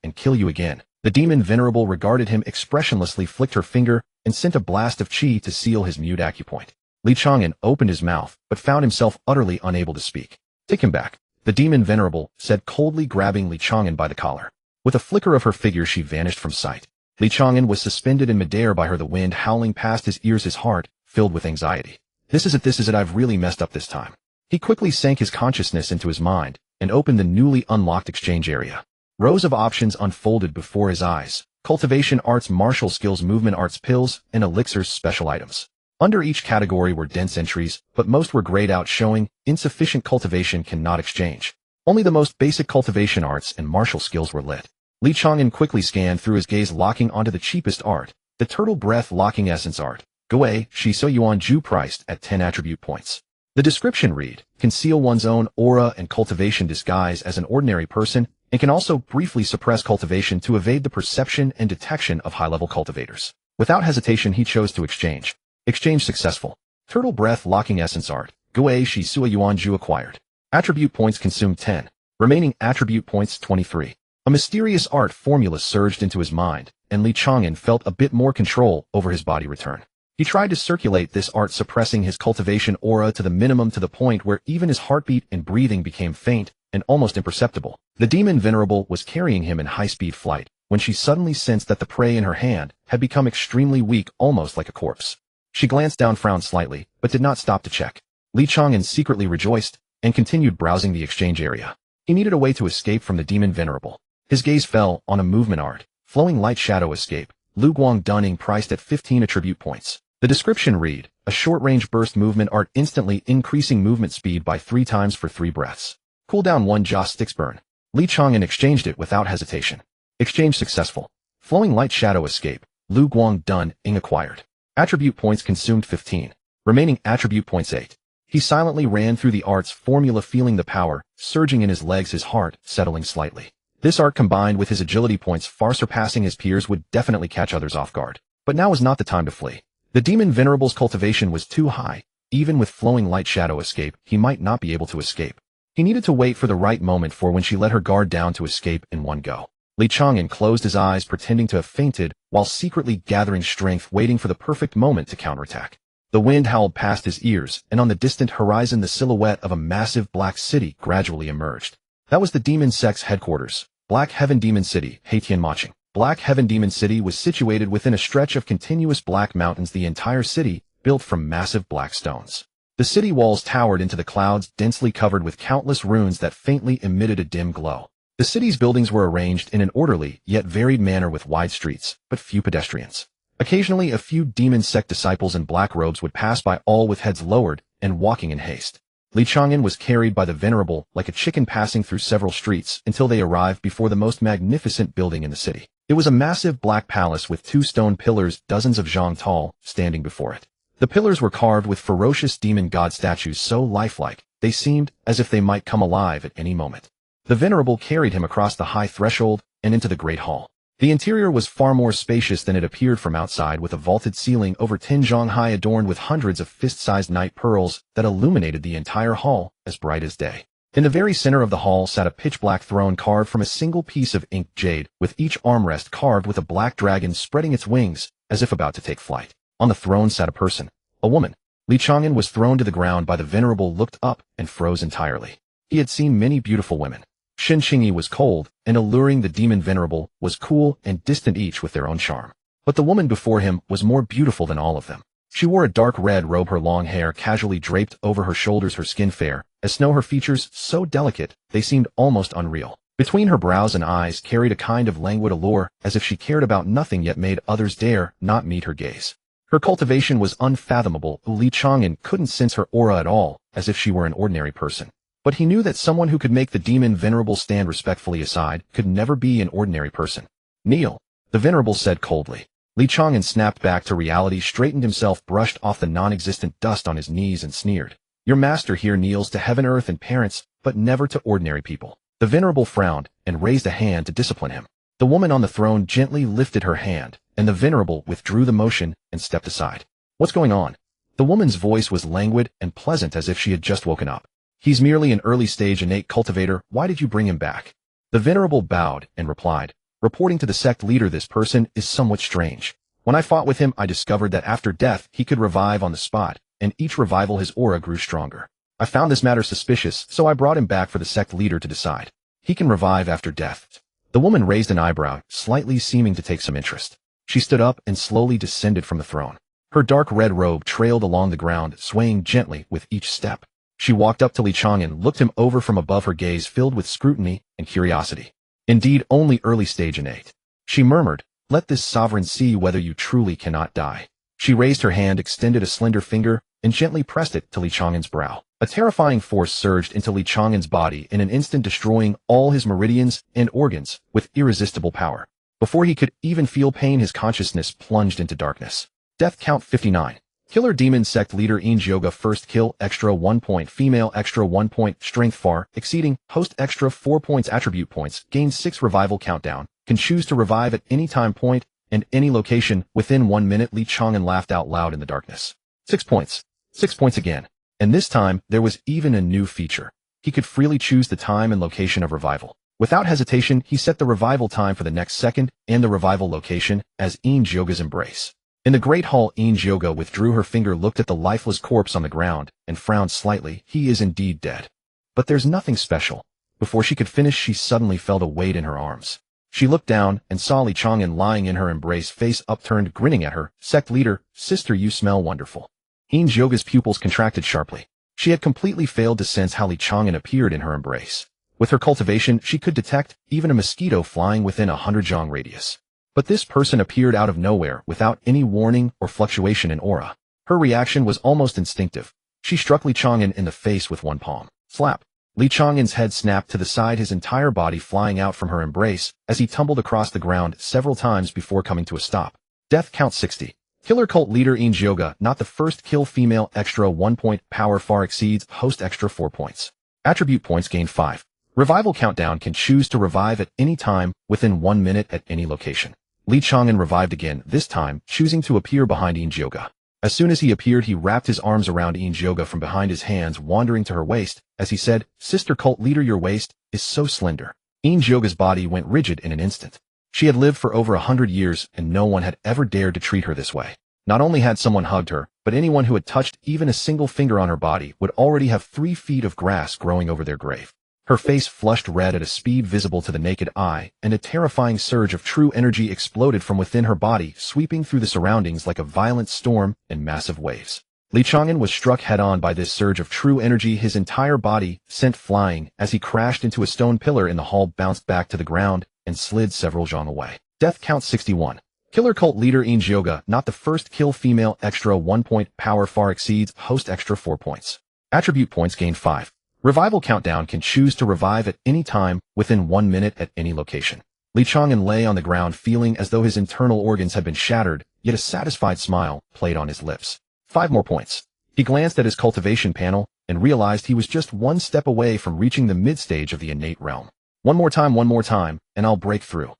and kill you again. The demon venerable regarded him expressionlessly, flicked her finger, and sent a blast of chi to seal his mute acupoint. Li Chang'an opened his mouth, but found himself utterly unable to speak. Take him back, the demon venerable said coldly, grabbing Li Chang'an by the collar. With a flicker of her figure she vanished from sight. Li Chang'an was suspended in midair by her, the wind howling past his ears, his heart filled with anxiety. This is it, I've really messed up this time. He quickly sank his consciousness into his mind and opened the newly unlocked exchange area. Rows of options unfolded before his eyes: cultivation arts, martial skills, movement arts, pills, and elixirs, special items. Under each category were dense entries, but most were grayed out, showing insufficient cultivation, cannot exchange. Only the most basic cultivation arts and martial skills were lit. Li Chang'an quickly scanned through, his gaze locking onto the cheapest art, the turtle breath locking essence art. Gui Shi So Yuan Ju, priced at 10 attribute points. The description read: conceal one's own aura and cultivation disguise as an ordinary person, and can also briefly suppress cultivation to evade the perception and detection of high-level cultivators. Without hesitation he chose to exchange. Exchange successful. Turtle breath locking essence art. Gui Shi So Yuan Ju acquired. Attribute points consumed 10. Remaining attribute points 23. A mysterious art formula surged into his mind, and Li Chang'an felt a bit more control over his body return. He tried to circulate this art, suppressing his cultivation aura to the minimum, to the point where even his heartbeat and breathing became faint and almost imperceptible. The demon venerable was carrying him in high-speed flight when she suddenly sensed that the prey in her hand had become extremely weak, almost like a corpse. She glanced down, frowned slightly, but did not stop to check. Li Chang'an secretly rejoiced and continued browsing the exchange area. He needed a way to escape from the demon venerable. His gaze fell on a movement art, flowing light shadow escape, Lu Guang Dunning, priced at 15 attribute points. The description read: a short-range burst movement art, instantly increasing movement speed by 3 times for 3 breaths. Cooldown 1 jaw sticks burn. Li Chang'an exchanged it without hesitation. Exchange successful. Flowing light shadow escape, Lu Guang Dunning acquired. Attribute points consumed 15. Remaining attribute points 8. He silently ran through the art's formula, feeling the power surging in his legs, his heart settling slightly. This art, combined with his agility points far surpassing his peers, would definitely catch others off guard. But now was not the time to flee. The demon venerable's cultivation was too high. Even with flowing light shadow escape, he might not be able to escape. He needed to wait for the right moment for when she let her guard down to escape in one go. Li Chang'an closed his eyes, pretending to have fainted, while secretly gathering strength, waiting for the perfect moment to counterattack. The wind howled past his ears, and on the distant horizon the silhouette of a massive black city gradually emerged. That was the demon sect's headquarters, Black Heaven Demon City, Haitian Maching. Black Heaven Demon City was situated within a stretch of continuous black mountains, the entire city built from massive black stones. The city walls towered into the clouds, densely covered with countless runes that faintly emitted a dim glow. The city's buildings were arranged in an orderly yet varied manner, with wide streets, but few pedestrians. Occasionally a few demon sect disciples in black robes would pass by, all with heads lowered and walking in haste. Li Chang'an was carried by the venerable like a chicken passing through several streets until they arrived before the most magnificent building in the city. It was a massive black palace with 2 stone pillars, dozens of zhang tall, standing before it. The pillars were carved with ferocious demon god statues, so lifelike they seemed as if they might come alive at any moment. The venerable carried him across the high threshold and into the great hall. The interior was far more spacious than it appeared from outside, with a vaulted ceiling over 10 zhang high, adorned with hundreds of fist-sized night pearls that illuminated the entire hall as bright as day. In the very center of the hall sat a pitch-black throne carved from a single piece of inked jade, with each armrest carved with a black dragon spreading its wings as if about to take flight. On the throne sat a person, a woman. Li Chang'an was thrown to the ground by the venerable, looked up, and froze entirely. He had seen many beautiful women. Shen Qingyi was cold and alluring, the demon venerable was cool and distant, each with their own charm. But the woman before him was more beautiful than all of them. She wore a dark red robe, her long hair casually draped over her shoulders, her skin fair as snow, her features so delicate they seemed almost unreal. Between her brows and eyes carried a kind of languid allure, as if she cared about nothing yet made others dare not meet her gaze. Her cultivation was unfathomable. Li Chang'an couldn't sense her aura at all, as if she were an ordinary person. But he knew that someone who could make the demon venerable stand respectfully aside could never be an ordinary person. Kneel, the venerable said coldly. Li Chang'an snapped back to reality, straightened himself, brushed off the non-existent dust on his knees, and sneered. Your master here kneels to heaven, earth, and parents, but never to ordinary people. The venerable frowned and raised a hand to discipline him. The woman on the throne gently lifted her hand, and the venerable withdrew the motion and stepped aside. What's going on? The woman's voice was languid and pleasant, as if she had just woken up. He's merely an early-stage innate cultivator. Why did you bring him back? The venerable bowed and replied, reporting to the sect leader, this person is somewhat strange. When I fought with him, I discovered that after death, he could revive on the spot, and each revival his aura grew stronger. I found this matter suspicious, so I brought him back for the sect leader to decide. He can revive after death. The woman raised an eyebrow, slightly seeming to take some interest. She stood up and slowly descended from the throne. Her dark red robe trailed along the ground, swaying gently with each step. She walked up to Li Chang'an, looked him over from above, her gaze filled with scrutiny and curiosity. Indeed, only early stage innate. She murmured, let this sovereign see whether you truly cannot die. She raised her hand, extended a slender finger, and gently pressed it to Li Chang'an's brow. A terrifying force surged into Li Chang'an's body in an instant, destroying all his meridians and organs with irresistible power. Before he could even feel pain, his consciousness plunged into darkness. Death count 59. Killer Demon Sect Leader Inge Yoga. First kill, extra 1 point. Female, extra 1 point. Strength far exceeding. Host, extra 4 points. Attribute points. Gain 6 revival. Countdown. Can choose to revive at any time point and any location within 1 minute. Li Chang'an laughed out loud in the darkness. 6 points. 6 points again. And this time, there was even a new feature. He could freely choose the time and location of revival. Without hesitation, he set the revival time for the next second and the revival location as Inge Yoga's embrace. In the Great Hall, Inge Yoga withdrew her finger, looked at the lifeless corpse on the ground, and frowned slightly. He is indeed dead. But there's nothing special. Before she could finish, she suddenly felt a weight in her arms. She looked down and saw Li Chang'an lying in her embrace, face upturned, grinning at her. Sect leader, sister, you smell wonderful. Inge Yoga's pupils contracted sharply. She had completely failed to sense how Li Chang'an appeared in her embrace. With her cultivation, she could detect even a mosquito flying within 100 jong radius. But this person appeared out of nowhere without any warning or fluctuation in aura. Her reaction was almost instinctive. She struck Li Chang'an in the face with one palm. Slap. Li Chang'an's head snapped to the side, his entire body flying out from her embrace as he tumbled across the ground several times before coming to a stop. Death count 60. Killer Cult Leader Inge Yoga. Not the first kill. Female, extra 1 point. Power far exceeds. Host, extra 4 points. Attribute points. Gain 5. Revival countdown. Can choose to revive at any time within 1 minute at any location. Li Chang'an revived again, this time choosing to appear behind Inge Yoga. As soon as he appeared, he wrapped his arms around Inge Yoga from behind, his hands wandering to her waist as he said, Sister Cult Leader, your waist is so slender. Inge Yoga's body went rigid in an instant. She had lived for over 100 years and no one had ever dared to treat her this way. Not only had someone hugged her, but anyone who had touched even a single finger on her body would already have 3 feet of grass growing over their grave. Her face flushed red at a speed visible to the naked eye, and a terrifying surge of true energy exploded from within her body, sweeping through the surroundings like a violent storm and massive waves. Li Chang'an was struck head-on by this surge of true energy, his entire body sent flying as he crashed into a stone pillar in the hall, bounced back to the ground, and slid several jong away. Death count 61. Killer Cult Leader Inge Yoga. Not the first kill. Female, extra 1 point. Power far exceeds. Host, extra 4 points. Attribute points. Gain 5. Revival countdown. Can choose to revive at any time within 1 minute at any location. Li Chang'an lay on the ground feeling as though his internal organs had been shattered, yet a satisfied smile played on his lips. 5 more points. He glanced at his cultivation panel and realized he was just 1 step away from reaching the mid-stage of the innate realm. One more time, and I'll break through.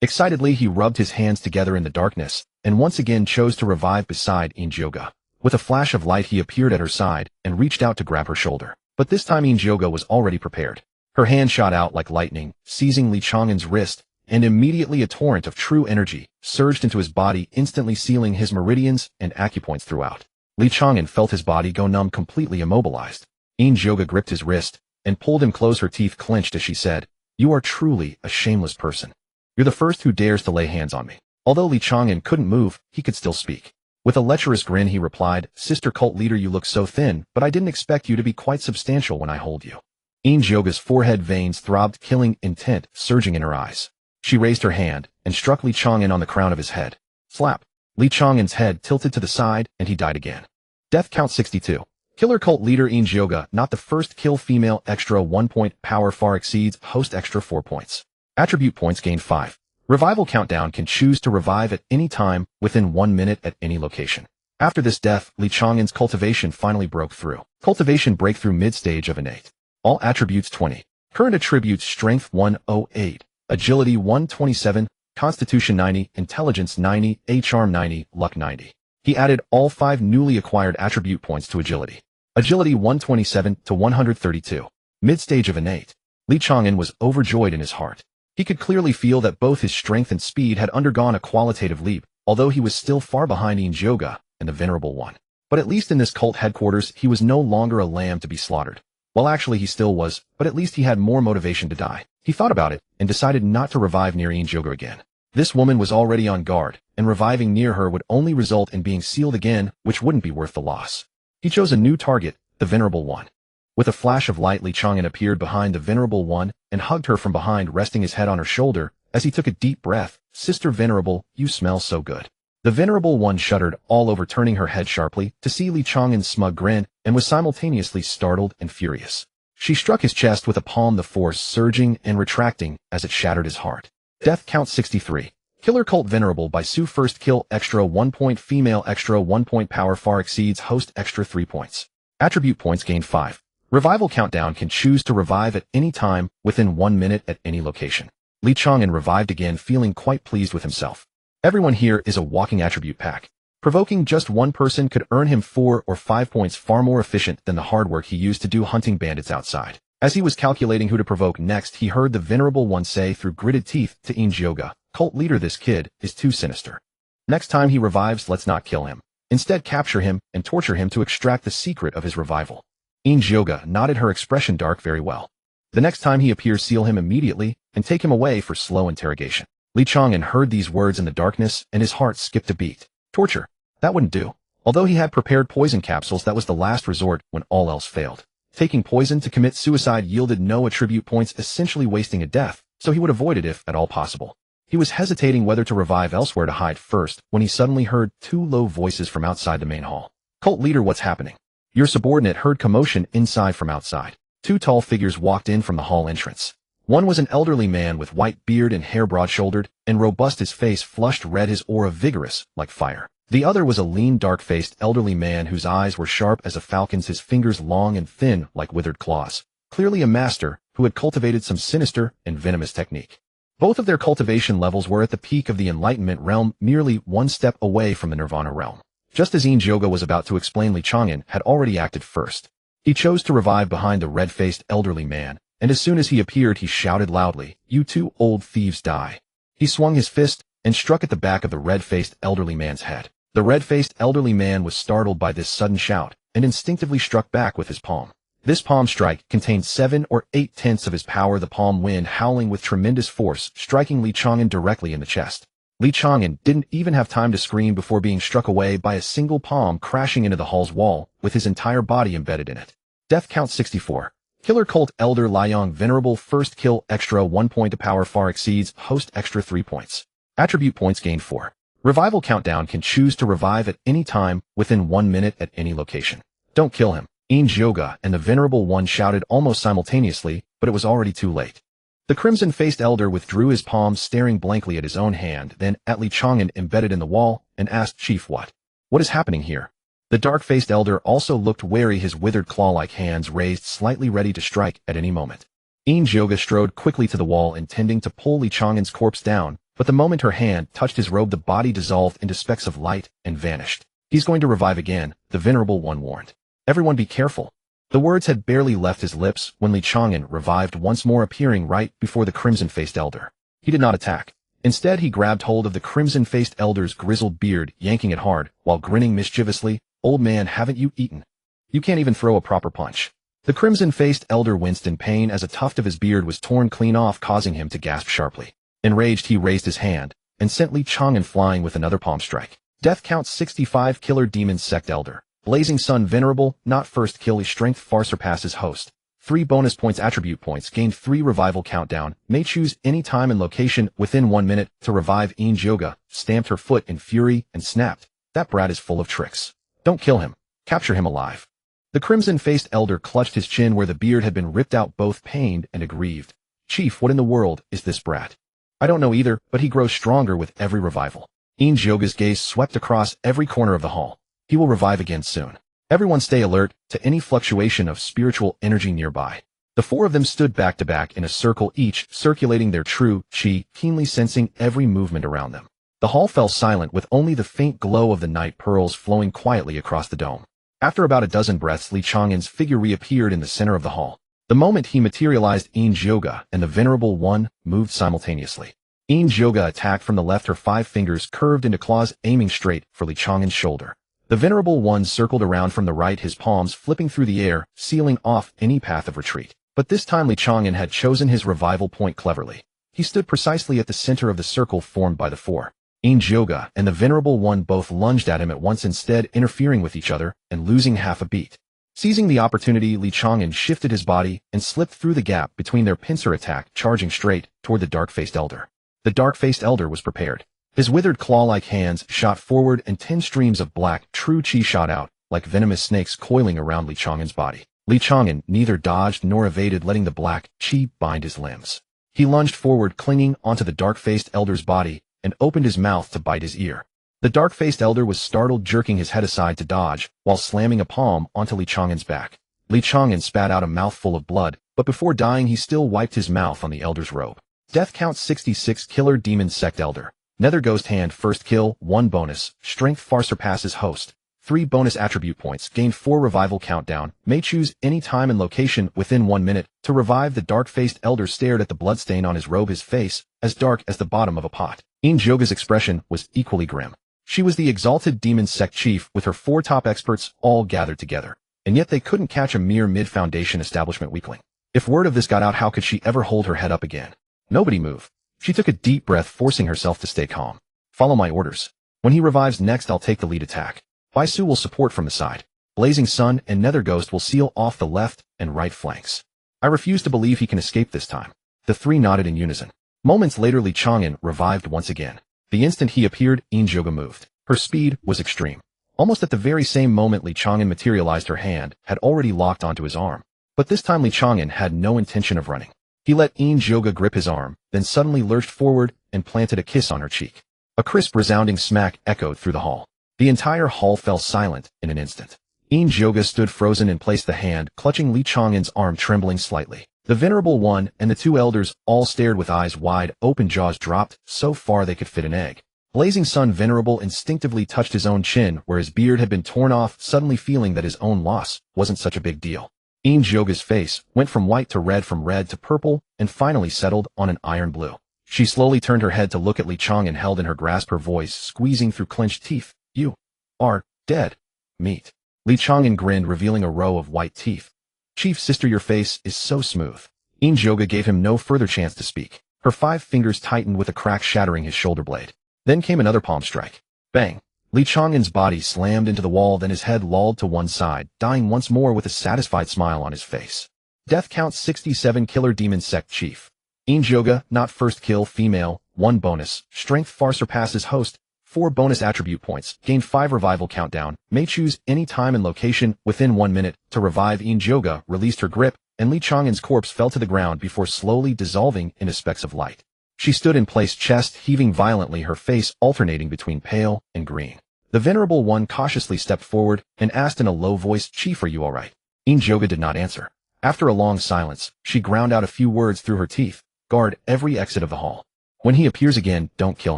Excitedly, he rubbed his hands together in the darkness and once again chose to revive beside Inge Yoga. With a flash of light, he appeared at her side and reached out to grab her shoulder. But this time Inge Yoga was already prepared. Her hand shot out like lightning, seizing Li Chang'an's wrist, and immediately a torrent of true energy surged into his body, instantly sealing his meridians and acupoints throughout. Li Chang'an felt his body go numb, completely immobilized. Inge Yoga gripped his wrist and pulled him close, her teeth clenched as she said, "You are truly a shameless person. You're the first who dares to lay hands on me." Although Li Chang'an couldn't move, he could still speak. With a lecherous grin, he replied, "Sister Cult Leader, you look so thin, but I didn't expect you to be quite substantial when I hold you." Inge Yoga's forehead veins throbbed, killing intent surging in her eyes. She raised her hand and struck Li Chang'an on the crown of his head. Slap. Li Chang'an's head tilted to the side and he died again. Death count 62. Killer Cult Leader Inge Yoga. Not the first kill. Female, extra 1 point. Power far exceeds. Host, extra 4 points. Attribute points. Gain 5. Revival countdown. Can choose to revive at any time within 1 minute at any location. After this death, Li Chang'an's cultivation finally broke through. Cultivation breakthrough, mid-stage of innate. All attributes 20. Current attributes: Strength 108, Agility 127, Constitution 90, Intelligence 90, Charm 90, Luck 90. He added all 5 newly acquired attribute points to Agility. Agility 127 to 132. Mid-stage of innate. Li Chang'an was overjoyed in his heart. He could clearly feel that both his strength and speed had undergone a qualitative leap, although he was still far behind Yoga and the Venerable One. But at least in this cult headquarters, he was no longer a lamb to be slaughtered. Well, actually he still was, but at least he had more motivation to die. He thought about it and decided not to revive near Yoga again. This woman was already on guard, and reviving near her would only result in being sealed again, which wouldn't be worth the loss. He chose a new target, the Venerable One. With a flash of light, Li Chang'an appeared behind the Venerable One and hugged her from behind, resting his head on her shoulder as he took a deep breath. "Sister Venerable, you smell so good." The Venerable One shuddered all over, turning her head sharply to see Li Chang'an's smug grin, and was simultaneously startled and furious. She struck his chest with a palm, the force surging and retracting as it shattered his heart. Death count 63. Killer Cult Venerable by Sue. First kill extra 1 point, female extra 1 point, power far exceeds host extra 3 points. Attribute points gained 5. Revival countdown can choose to revive at any time within 1 minute at any location. Li Chang'an revived again, feeling quite pleased with himself. Everyone here is a walking attribute pack. Provoking just one person could earn him 4 or 5 points, far more efficient than the hard work he used to do hunting bandits outside. As he was calculating who to provoke next, he heard the Venerable One say through gritted teeth to Yoga, "Cult leader, this kid is too sinister. Next time he revives, let's not kill him. Instead, capture him and torture him to extract the secret of his revival." Yoga nodded, her expression dark. "Very well. The next time he appears, seal him immediately and take him away for slow interrogation." Li Chang'an heard these words in the darkness and his heart skipped a beat. Torture? That wouldn't do. Although he had prepared poison capsules, that was the last resort when all else failed. Taking poison to commit suicide yielded no attribute points, essentially wasting a death, so he would avoid it if at all possible. He was hesitating whether to revive elsewhere to hide first when he suddenly heard 2 low voices from outside the main hall. "Cult leader, what's happening?" Your subordinate heard commotion inside from outside. 2 tall figures walked in from the hall entrance. One was an elderly man with white beard and hair, broad-shouldered and robust, his face flushed red, his aura vigorous like fire. The other was a lean, dark-faced elderly man whose eyes were sharp as a falcon's, his fingers long and thin like withered claws. Clearly a master who had cultivated some sinister and venomous technique. Both of their cultivation levels were at the peak of the Enlightenment realm, merely 1 step away from the Nirvana realm. Just as Yoga was about to explain, Li Chang'an had already acted first. He chose to revive behind the red-faced elderly man, and as soon as he appeared, he shouted loudly, "You 2 old thieves, die." He swung his fist and struck at the back of the red-faced elderly man's head. The red-faced elderly man was startled by this sudden shout and instinctively struck back with his palm. This palm strike contained 7 or 8/10 of his power, the palm wind howling with tremendous force, striking Li Chang'an directly in the chest. Li Chang'an didn't even have time to scream before being struck away by a single palm, crashing into the hall's wall with his entire body embedded in it. Death count 64. Killer Cult Elder Liang Venerable. First kill extra 1 point, power far exceeds host extra 3 points. Attribute points gained 4. Revival countdown can choose to revive at any time within 1 minute at any location. "Don't kill him," Yoga and the Venerable One shouted almost simultaneously, but it was already too late. The crimson-faced elder withdrew his palm, staring blankly at his own hand, then at Li Chang'an embedded in the wall, and asked, "Chief, what is happening here?" The dark-faced elder also looked wary, his withered claw-like hands raised slightly, ready to strike at any moment. Yoga strode quickly to the wall, intending to pull Li Chang'an's corpse down, but the moment her hand touched his robe, the body dissolved into specks of light and vanished. "He's going to revive again," the Venerable One warned. "Everyone be careful." The words had barely left his lips when Li Chang'an revived once more, appearing right before the crimson-faced elder. He did not attack. Instead, he grabbed hold of the crimson-faced elder's grizzled beard, yanking it hard, while grinning mischievously. "Old man, haven't you eaten? You can't even throw a proper punch." The crimson-faced elder winced in pain as a tuft of his beard was torn clean off, causing him to gasp sharply. Enraged, he raised his hand and sent Li Chang'an flying with another palm strike. Death count 65. Killer Demon Sect Elder Blazing Sun Venerable. Not first kill, his strength far surpasses host. 3 bonus points. Attribute points gained 3. Revival countdown may choose any time and location within 1 minute to revive. Yoga stamped her foot in fury and snapped, "That brat is full of tricks. Don't kill him. Capture him alive." The crimson-faced elder clutched his chin where the beard had been ripped out, both pained and aggrieved. "Chief, what in the world is this brat?" "I don't know either, but he grows stronger with every revival." Yoga's gaze swept across every corner of the hall. "He will revive again soon. Everyone stay alert to any fluctuation of spiritual energy nearby." The 4 of them stood back to back in a circle, each circulating their true chi, keenly sensing every movement around them. The hall fell silent, with only the faint glow of the night pearls flowing quietly across the dome. After about a dozen breaths, Li Chang'an's figure reappeared in the center of the hall. The moment he materialized, Yoga and the Venerable One moved simultaneously. Yoga attacked from the left, her 5 fingers curved into claws aiming straight for Li Chang'an's shoulder. The Venerable One circled around from the right, his palms flipping through the air, sealing off any path of retreat. But this time Li Chang'an had chosen his revival point cleverly. He stood precisely at the center of the circle formed by the 4. Yoga and the Venerable One both lunged at him at once, instead interfering with each other and losing half a beat. Seizing the opportunity, Li Chang'an shifted his body and slipped through the gap between their pincer attack, charging straight toward the dark-faced elder. The dark-faced elder was prepared. His withered claw-like hands shot forward and 10 streams of black, true chi shot out, like venomous snakes coiling around Li Chang'an's body. Li Chang'an neither dodged nor evaded, letting the black chi bind his limbs. He lunged forward, clinging onto the dark-faced elder's body, and opened his mouth to bite his ear. The dark-faced elder was startled, jerking his head aside to dodge, while slamming a palm onto Li Chang'an's back. Li Chang'an spat out a mouthful of blood, but before dying he still wiped his mouth on the elder's robe. Death count 66, Killer Demon Sect Elder. Nether Ghost Hand, first kill, 1 bonus, strength far surpasses host, 3 bonus attribute points, gain 4 revival countdown, may choose any time and location within 1 minute to revive. The dark-faced elder stared at the bloodstain on his robe, his face as dark as the bottom of a pot. Yoga's expression was equally grim. She was the exalted demon sect chief with her 4 top experts all gathered together, and yet they couldn't catch a mere mid-foundation establishment weakling. If word of this got out, how could she ever hold her head up again? Nobody moved. She took a deep breath, forcing herself to stay calm. Follow my orders. When he revives next, I'll take the lead attack. Baisu will support from the side. Blazing Sun and Nether Ghost will seal off the left and right flanks. I refuse to believe he can escape this time. The 3 nodded in unison. Moments later, Li Chang'an revived once again. The instant he appeared, Yoga moved. Her speed was extreme. Almost at the very same moment Li Chang'an materialized, her hand had already locked onto his arm. But this time Li Chang'an had no intention of running. He let Yoga grip his arm, then suddenly lurched forward and planted a kiss on her cheek. A crisp, resounding smack echoed through the hall. The entire hall fell silent in an instant. Yoga stood frozen in place, the hand clutching Li Chang'an's arm trembling slightly. The Venerable One and the 2 elders all stared with eyes wide open, jaws dropped so far they could fit an egg. Blazing Sun Venerable instinctively touched his own chin where his beard had been torn off, suddenly feeling that his own loss wasn't such a big deal. Yoga's face went from white to red, from red to purple, and finally settled on an iron blue. She slowly turned her head to look at Li Chang'an, held in her grasp, her voice squeezing through clenched teeth. You are dead meat. Li Chang'an grinned, revealing a row of white teeth. Chief sister, your face is so smooth. Yoga gave him no further chance to speak. Her 5 fingers tightened with a crack shattering his shoulder blade. Then came another palm strike. Bang! Li Chang'an's body slammed into the wall, then his head lolled to one side, dying once more with a satisfied smile on his face. Death count 67, Killer Demon Sect Chief. Yoga, not first kill, female, 1 bonus, strength far surpasses host, 4 bonus attribute points, gain 5 revival countdown, may choose any time and location within 1 minute to revive. Yoga released her grip, and Li Chang'an's corpse fell to the ground before slowly dissolving into specks of light. She stood in place, chest heaving violently, her face alternating between pale and green. The Venerable One cautiously stepped forward and asked in a low voice, Chief, are you all right? Yoga did not answer. After a long silence, she ground out a few words through her teeth. Guard every exit of the hall. When he appears again, don't kill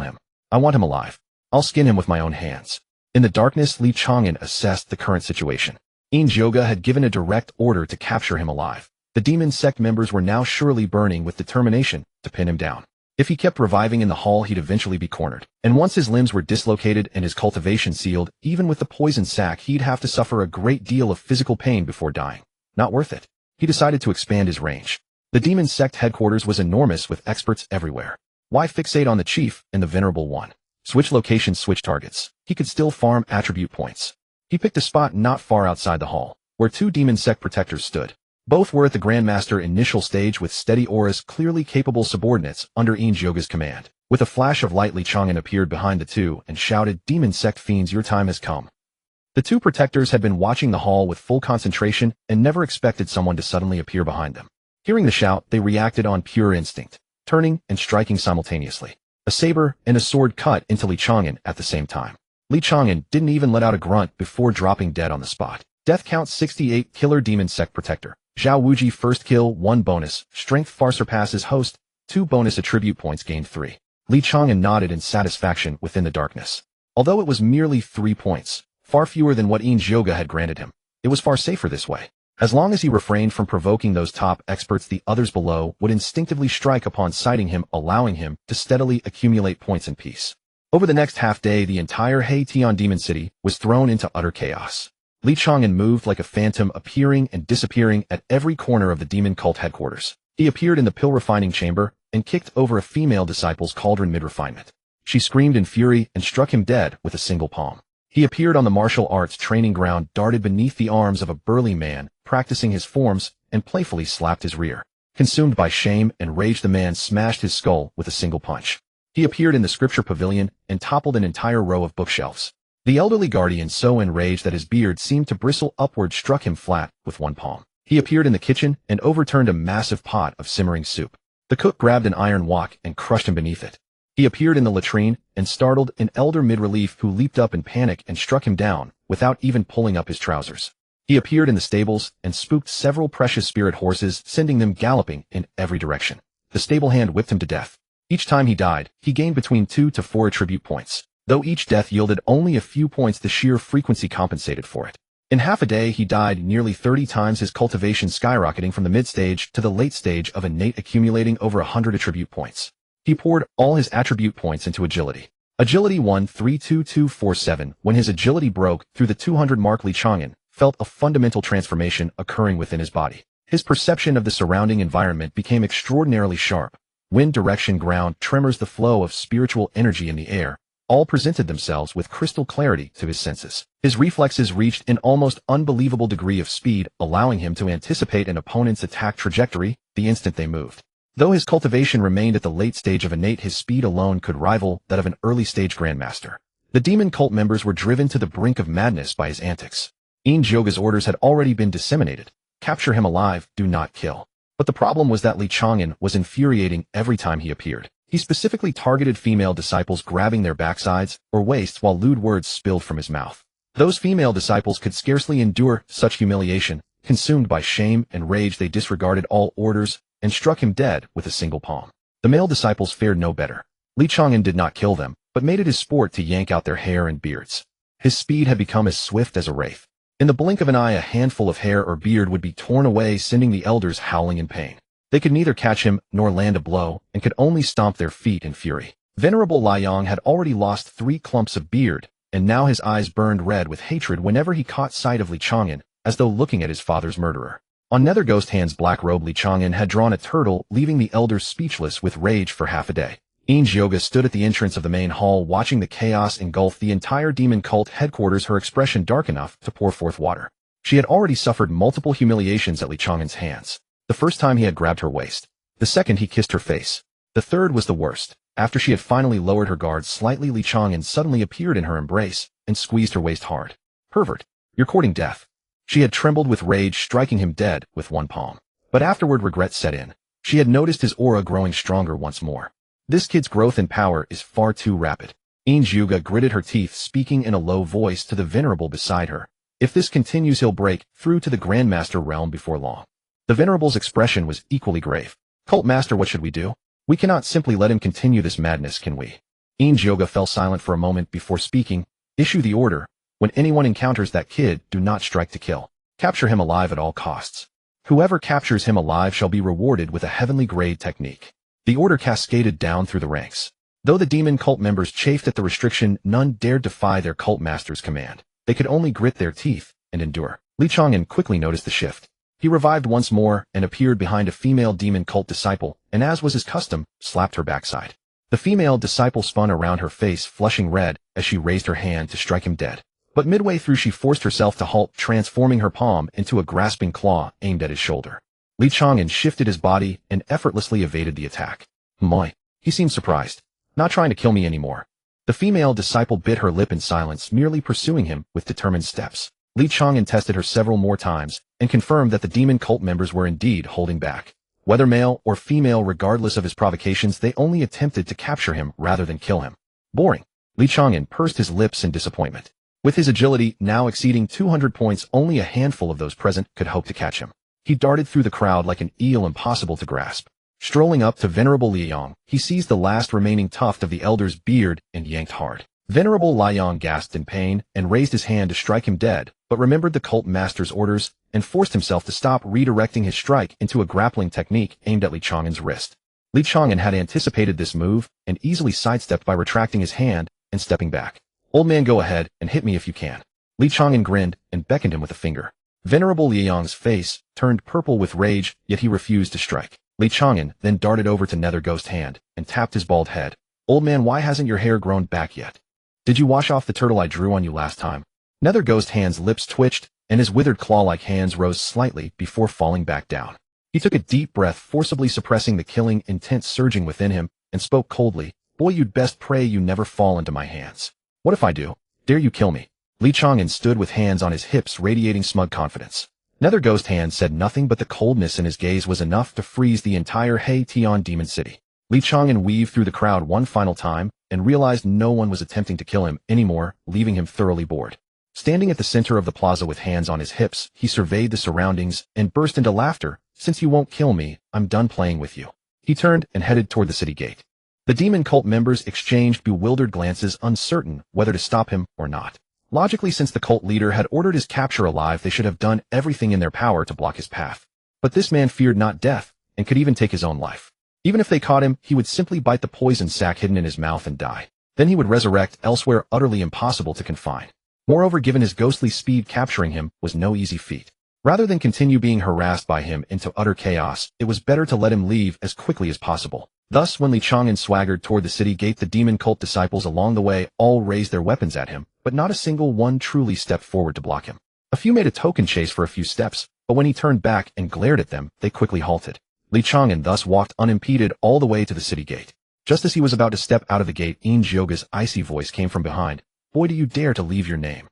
him. I want him alive. I'll skin him with my own hands. In the darkness, Li Chang'an assessed the current situation. Yoga had given a direct order to capture him alive. The demon sect members were now surely burning with determination to pin him down. If he kept reviving in the hall, he'd eventually be cornered. And once his limbs were dislocated and his cultivation sealed, even with the poison sac, he'd have to suffer a great deal of physical pain before dying. Not worth it. He decided to expand his range. The demon sect headquarters was enormous with experts everywhere. Why fixate on the chief and the Venerable One? Switch locations, switch targets. He could still farm attribute points. He picked a spot not far outside the hall, where 2 demon sect protectors stood. Both were at the Grandmaster initial stage with steady auras, clearly capable subordinates under Yoga's command. With a flash of light, Li Chang'an appeared behind the 2 and shouted, Demon sect fiends, your time has come. The 2 protectors had been watching the hall with full concentration and never expected someone to suddenly appear behind them. Hearing the shout, they reacted on pure instinct, turning and striking simultaneously. A saber and a sword cut into Li Chang'an at the same time. Li Chang'an didn't even let out a grunt before dropping dead on the spot. Death count 68, Killer Demon Sect Protector. Zhao Wuji, first kill, 1 bonus, strength far surpasses host, 2 bonus attribute points, gained 3. Li Chang'an nodded in satisfaction within the darkness. Although it was merely 3 points, far fewer than what Yoga had granted him, it was far safer this way. As long as he refrained from provoking those top experts, the others below would instinctively strike upon sighting him, allowing him to steadily accumulate points in peace. Over the next half-day, the entire Haitian Demon City was thrown into utter chaos. Li Chang'an moved like a phantom, appearing and disappearing at every corner of the demon cult headquarters. He appeared in the pill-refining chamber and kicked over a female disciple's cauldron mid-refinement. She screamed in fury and struck him dead with a single palm. He appeared on the martial arts training ground, darted beneath the arms of a burly man, practicing his forms, and playfully slapped his rear. Consumed by shame and rage, the man smashed his skull with a single punch. He appeared in the scripture pavilion and toppled an entire row of bookshelves. The elderly guardian, so enraged that his beard seemed to bristle upward, struck him flat with one palm. He appeared in the kitchen and overturned a massive pot of simmering soup. The cook grabbed an iron wok and crushed him beneath it. He appeared in the latrine and startled an elder mid-relief who leaped up in panic and struck him down without even pulling up his trousers. He appeared in the stables and spooked several precious spirit horses, sending them galloping in every direction. The stable hand whipped him to death. Each time he died, he gained between 2 to 4 attribute points. Though each death yielded only a few points, the sheer frequency compensated for it. In half a day, he died nearly 30 times, his cultivation skyrocketing from the mid-stage to the late stage of innate, accumulating over 100 attribute points. He poured all his attribute points into agility. Agility 1-3-2-2-4-7. When his agility broke through the 200 mark, Li Chang'an felt a fundamental transformation occurring within his body. His perception of the surrounding environment became extraordinarily sharp. Wind, direction, ground, tremors, the flow of spiritual energy in the air, all presented themselves with crystal clarity to his senses. His reflexes reached an almost unbelievable degree of speed, allowing him to anticipate an opponent's attack trajectory the instant they moved. Though his cultivation remained at the late stage of innate, his speed alone could rival that of an early-stage grandmaster. The demon cult members were driven to the brink of madness by his antics. Yoga's orders had already been disseminated. Capture him alive, do not kill. But the problem was that Li Chang'an was infuriating every time he appeared. He specifically targeted female disciples, grabbing their backsides or waists while lewd words spilled from his mouth. Those female disciples could scarcely endure such humiliation. Consumed by shame and rage, they disregarded all orders and struck him dead with a single palm. The male disciples fared no better. Li Chang'an did not kill them, but made it his sport to yank out their hair and beards. His speed had become as swift as a wraith. In the blink of an eye, a handful of hair or beard would be torn away, sending the elders howling in pain. They could neither catch him nor land a blow, and could only stomp their feet in fury. Venerable Liang had already lost 3 clumps of beard, and now his eyes burned red with hatred whenever he caught sight of Li Chang'an, as though looking at his father's murderer. On Nether Ghost Hand's black robe, Li Chang'an had drawn a turtle, leaving the elders speechless with rage for half a day. Yoga stood at the entrance of the main hall, watching the chaos engulf the entire demon cult headquarters, her expression dark enough to pour forth water. She had already suffered multiple humiliations at Li Chang'an's hands. The first time he had grabbed her waist. The second he kissed her face. The third was the worst. After she had finally lowered her guard slightly, Li Chang'an suddenly appeared in her embrace and squeezed her waist hard. Pervert, you're courting death. She had trembled with rage, striking him dead with one palm. But afterward regret set in. She had noticed his aura growing stronger once more. This kid's growth in power is far too rapid. Yuga gritted her teeth, speaking in a low voice to the venerable beside her. If this continues, he'll break through to the Grandmaster realm before long. The venerable's expression was equally grave. Cult Master, what should we do? We cannot simply let him continue this madness, can we? Yoga fell silent for a moment before speaking. Issue the order. When anyone encounters that kid, do not strike to kill. Capture him alive at all costs. Whoever captures him alive shall be rewarded with a heavenly grade technique. The order cascaded down through the ranks. Though the demon cult members chafed at the restriction, none dared defy their cult master's command. They could only grit their teeth and endure. Li Chang'an quickly noticed the shift. He revived once more and appeared behind a female demon cult disciple, and as was his custom, slapped her backside. The female disciple spun around, her face flushing red as she raised her hand to strike him dead. But midway through, she forced herself to halt, transforming her palm into a grasping claw aimed at his shoulder. Li Chang'an shifted his body and effortlessly evaded the attack. Moi. He seemed surprised. Not trying to kill me anymore. The female disciple bit her lip in silence, merely pursuing him with determined steps. Li Chang'an tested her several more times and confirmed that the demon cult members were indeed holding back. Whether male or female, regardless of his provocations, they only attempted to capture him rather than kill him. Boring. Li Chang'an pursed his lips in disappointment. With his agility now exceeding 200 points, only a handful of those present could hope to catch him. He darted through the crowd like an eel, impossible to grasp. Strolling up to Venerable Liang, he seized the last remaining tuft of the elder's beard and yanked hard. Venerable Liang gasped in pain and raised his hand to strike him dead, but remembered the cult master's orders and forced himself to stop, redirecting his strike into a grappling technique aimed at Li Chang'an's wrist. Li Chang'an had anticipated this move and easily sidestepped by retracting his hand and stepping back. "Old man, go ahead and hit me if you can." Li Chang'an grinned and beckoned him with a finger. Venerable Liang's face turned purple with rage, yet he refused to strike. Li Chang'an then darted over to Nether Ghost's hand and tapped his bald head. "Old man, why hasn't your hair grown back yet? Did you wash off the turtle I drew on you last time?" Nether Ghost's hand's lips twitched, and his withered claw-like hands rose slightly before falling back down. He took a deep breath, forcibly suppressing the killing intent surging within him, and spoke coldly. "Boy, you'd best pray you never fall into my hands." "What if I do? Dare you kill me?" Li Chang'an stood with hands on his hips, radiating smug confidence. Nether Ghost's hand said nothing, but the coldness in his gaze was enough to freeze the entire Tian demon city. Li Chang'an weaved through the crowd one final time and realized no one was attempting to kill him anymore, leaving him thoroughly bored. Standing at the center of the plaza with hands on his hips, he surveyed the surroundings and burst into laughter. "Since you won't kill me, I'm done playing with you." He turned and headed toward the city gate. The demon cult members exchanged bewildered glances, uncertain whether to stop him or not. Logically, since the cult leader had ordered his capture alive, they should have done everything in their power to block his path. But this man feared not death and could even take his own life. Even if they caught him, he would simply bite the poison sac hidden in his mouth and die. Then he would resurrect elsewhere, utterly impossible to confine. Moreover, given his ghostly speed, capturing him was no easy feat. Rather than continue being harassed by him into utter chaos, it was better to let him leave as quickly as possible. Thus, when Li Chang'an swaggered toward the city gate, the demon cult disciples along the way all raised their weapons at him, but not a single one truly stepped forward to block him. A few made a token chase for a few steps, but when he turned back and glared at them, they quickly halted. Li Chang'an thus walked unimpeded all the way to the city gate. Just as he was about to step out of the gate, Yoga's icy voice came from behind. "Boy, do you dare to leave your name."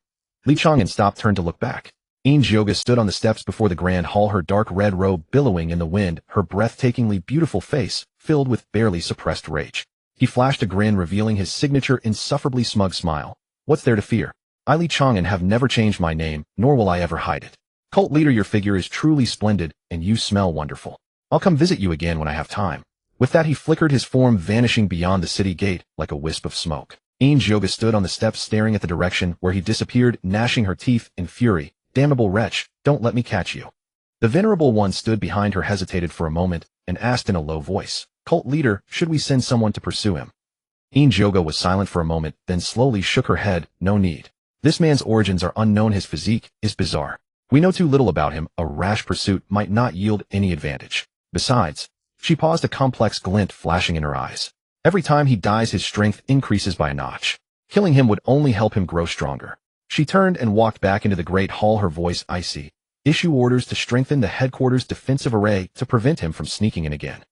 Li Chang'an stopped, turned to look back. Yoga stood on the steps before the grand hall, her dark red robe billowing in the wind, her breathtakingly beautiful face filled with barely suppressed rage. He flashed a grin, revealing his signature insufferably smug smile. "What's there to fear? I, Li Chang'an, have never changed my name, nor will I ever hide it. Cult leader, your figure is truly splendid, and you smell wonderful. I'll come visit you again when I have time." With that, he flickered his form, vanishing beyond the city gate like a wisp of smoke. Yoga stood on the steps, staring at the direction where he disappeared, gnashing her teeth in fury. "Damnable wretch, don't let me catch you." The venerable one stood behind her, hesitated for a moment, and asked in a low voice, "Cult leader, should we send someone to pursue him?" Yoga was silent for a moment, then slowly shook her head. "No need. This man's origins are unknown, his physique is bizarre. We know too little about him, a rash pursuit might not yield any advantage. Besides," she paused, a complex glint flashing in her eyes, "every time he dies his strength increases by a notch. Killing him would only help him grow stronger." She turned and walked back into the great hall, her voice icy. "Issue orders to strengthen the headquarters' defensive array to prevent him from sneaking in again.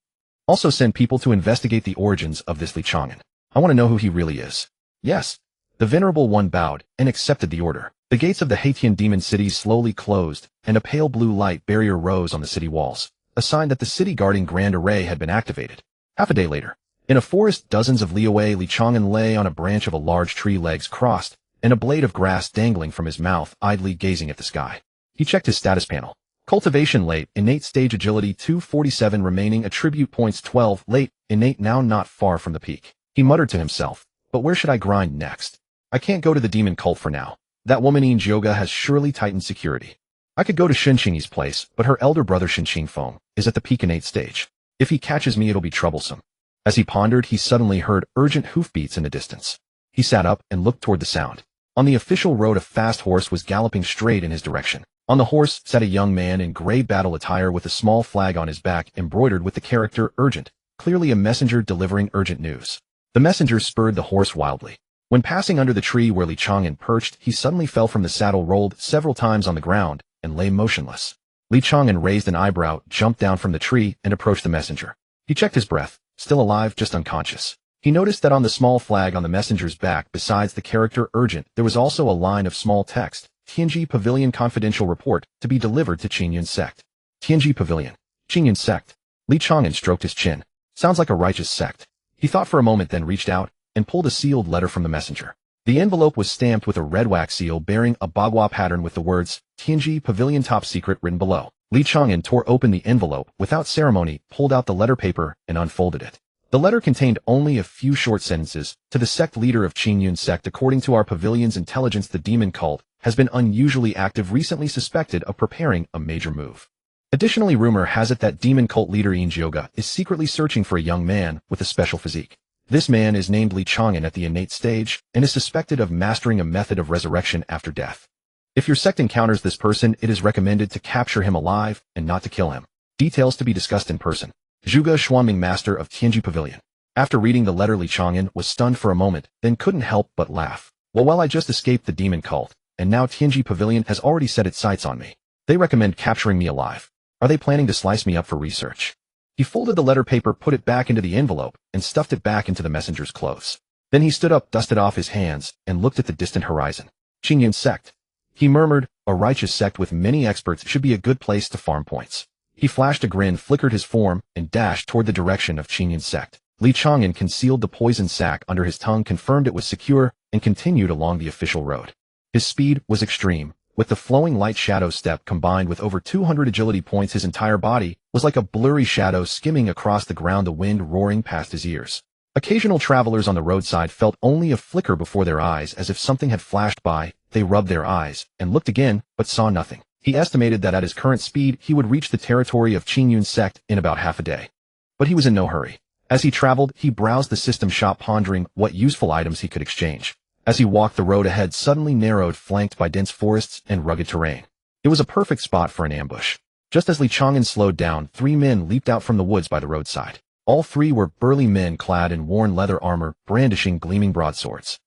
Also send people to investigate the origins of this Li Chang'an. I want to know who he really is." "Yes." The venerable one bowed and accepted the order. The gates of the Tian demon city slowly closed, and a pale blue light barrier rose on the city walls, a sign that the city guarding grand array had been activated. Half a day later, in a forest dozens of li away, Li Chang'an lay on a branch of a large tree, legs crossed, and a blade of grass dangling from his mouth, idly gazing at the sky. He checked his status panel. Cultivation late, innate stage agility 247 remaining, attribute points 12, late, innate now not far from the peak. He muttered to himself, "But where should I grind next? I can't go to the demon cult for now. That woman Yoga has surely tightened security. I could go to Shinqing's place, but her elder brother Shinqing Feng is at the peak innate stage. If he catches me, it'll be troublesome." As he pondered, he suddenly heard urgent hoofbeats in the distance. He sat up and looked toward the sound. On the official road, a fast horse was galloping straight in his direction. On the horse sat a young man in gray battle attire with a small flag on his back embroidered with the character urgent, clearly a messenger delivering urgent news. The messenger spurred the horse wildly. When passing under the tree where Li Chang'an perched, he suddenly fell from the saddle, rolled several times on the ground, and lay motionless. Li Chang'an raised an eyebrow, jumped down from the tree, and approached the messenger. He checked his breath. Still alive, just unconscious. He noticed that on the small flag on the messenger's back, besides the character urgent, there was also a line of small text: Tianji Pavilion confidential report to be delivered to Qingyun sect. Tianji Pavilion. Qingyun sect. Li Chang'an stroked his chin. Sounds like a righteous sect. He thought for a moment, then reached out and pulled a sealed letter from the messenger. The envelope was stamped with a red wax seal bearing a bagua pattern with the words Tianji Pavilion top secret written below. Li Chang'an tore open the envelope without ceremony, pulled out the letter paper, and unfolded it. The letter contained only a few short sentences. To the sect leader of Chang'an sect, according to our pavilion's intelligence, the demon cult has been unusually active, recently suspected of preparing a major move. Additionally, rumor has it that demon cult leader Yoga is secretly searching for a young man with a special physique. This man is named Chang'an at the innate stage and is suspected of mastering a method of resurrection after death. If your sect encounters this person, it is recommended to capture him alive and not to kill him. Details to be discussed in person. Zhuge Xuanming, master of Tianji Pavilion. After reading the letter, Chang'an was stunned for a moment, then couldn't help but laugh. Well, I just escaped the demon cult, and now Tianji Pavilion has already set its sights on me. They recommend capturing me alive. Are they planning to slice me up for research? He folded the letter paper, put it back into the envelope, and stuffed it back into the messenger's clothes. Then he stood up, dusted off his hands, and looked at the distant horizon. Chang'an sect. He murmured, a righteous sect with many experts should be a good place to farm points. He flashed a grin, flickered his form, and dashed toward the direction of Chang'an sect. Chang'an concealed the poison sac under his tongue, confirmed it was secure, and continued along the official road. His speed was extreme. With the flowing light shadow step combined with over 200 agility points, his entire body was like a blurry shadow skimming across the ground, the wind roaring past his ears. Occasional travelers on the roadside felt only a flicker before their eyes, as if something had flashed by. They rubbed their eyes and looked again, but saw nothing. He estimated that at his current speed, he would reach the territory of Chang'an sect in about half a day. But he was in no hurry. As he traveled, he browsed the system shop, pondering what useful items he could exchange. As he walked, the road ahead suddenly narrowed, flanked by dense forests and rugged terrain. It was a perfect spot for an ambush. Just as Chang'an slowed down, 3 men leaped out from the woods by the roadside. All 3 were burly men clad in worn leather armor, brandishing gleaming broadswords.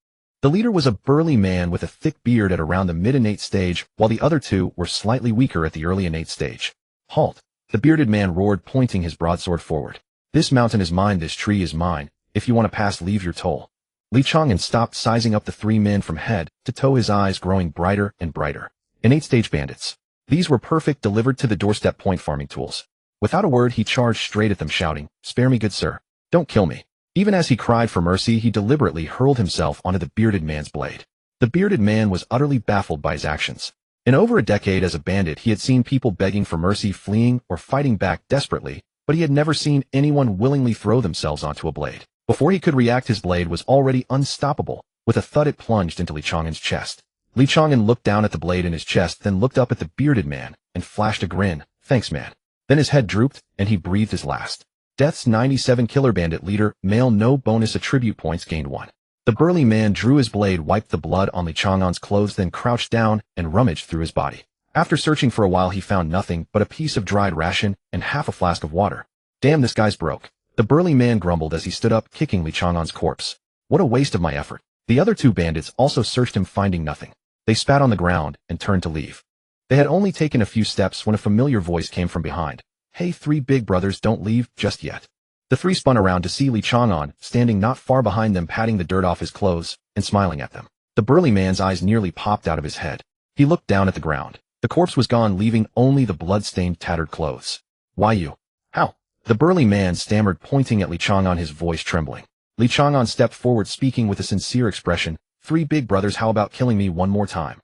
The leader was a burly man with a thick beard at around the mid-innate stage, while the other 2 were slightly weaker at the early innate stage. Halt! The bearded man roared, pointing his broadsword forward. This mountain is mine, this tree is mine. If you want to pass, leave your toll. Chang'an stopped, sizing up the 3 men from head to toe, his eyes growing brighter and brighter. Innate stage bandits. These were perfect, delivered to the doorstep point farming tools. Without a word, he charged straight at them, shouting, "Spare me, good sir. Don't kill me." Even as he cried for mercy, he deliberately hurled himself onto the bearded man's blade. The bearded man was utterly baffled by his actions. In over a decade as a bandit, he had seen people begging for mercy, fleeing, or fighting back desperately, but he had never seen anyone willingly throw themselves onto a blade. Before he could react, his blade was already unstoppable. With a thud, it plunged into Chang'an's chest. Chang'an looked down at the blade in his chest, then looked up at the bearded man, and flashed a grin. "Thanks, man." Then his head drooped, and he breathed his last. Death's 97 killer bandit leader, male, no bonus attribute points gained 1. The burly man drew his blade, wiped the blood on Chang'an's clothes, then crouched down and rummaged through his body. After searching for a while, he found nothing but a piece of dried ration and half a flask of water. "Damn, this guy's broke." The burly man grumbled as he stood up, kicking Chang'an's corpse. "What a waste of my effort." The other 2 bandits also searched him, finding nothing. They spat on the ground and turned to leave. They had only taken a few steps when a familiar voice came from behind. "Hey, 3 big brothers, don't leave just yet." The 3 spun around to see Chang'an standing not far behind them, patting the dirt off his clothes and smiling at them. The burly man's eyes nearly popped out of his head. He looked down at the ground. The corpse was gone, leaving only the blood-stained, tattered clothes. "Why you? How?" The burly man stammered, pointing at Chang'an, his voice trembling. Chang'an stepped forward, speaking with a sincere expression. "3 big brothers, how about killing me one more time?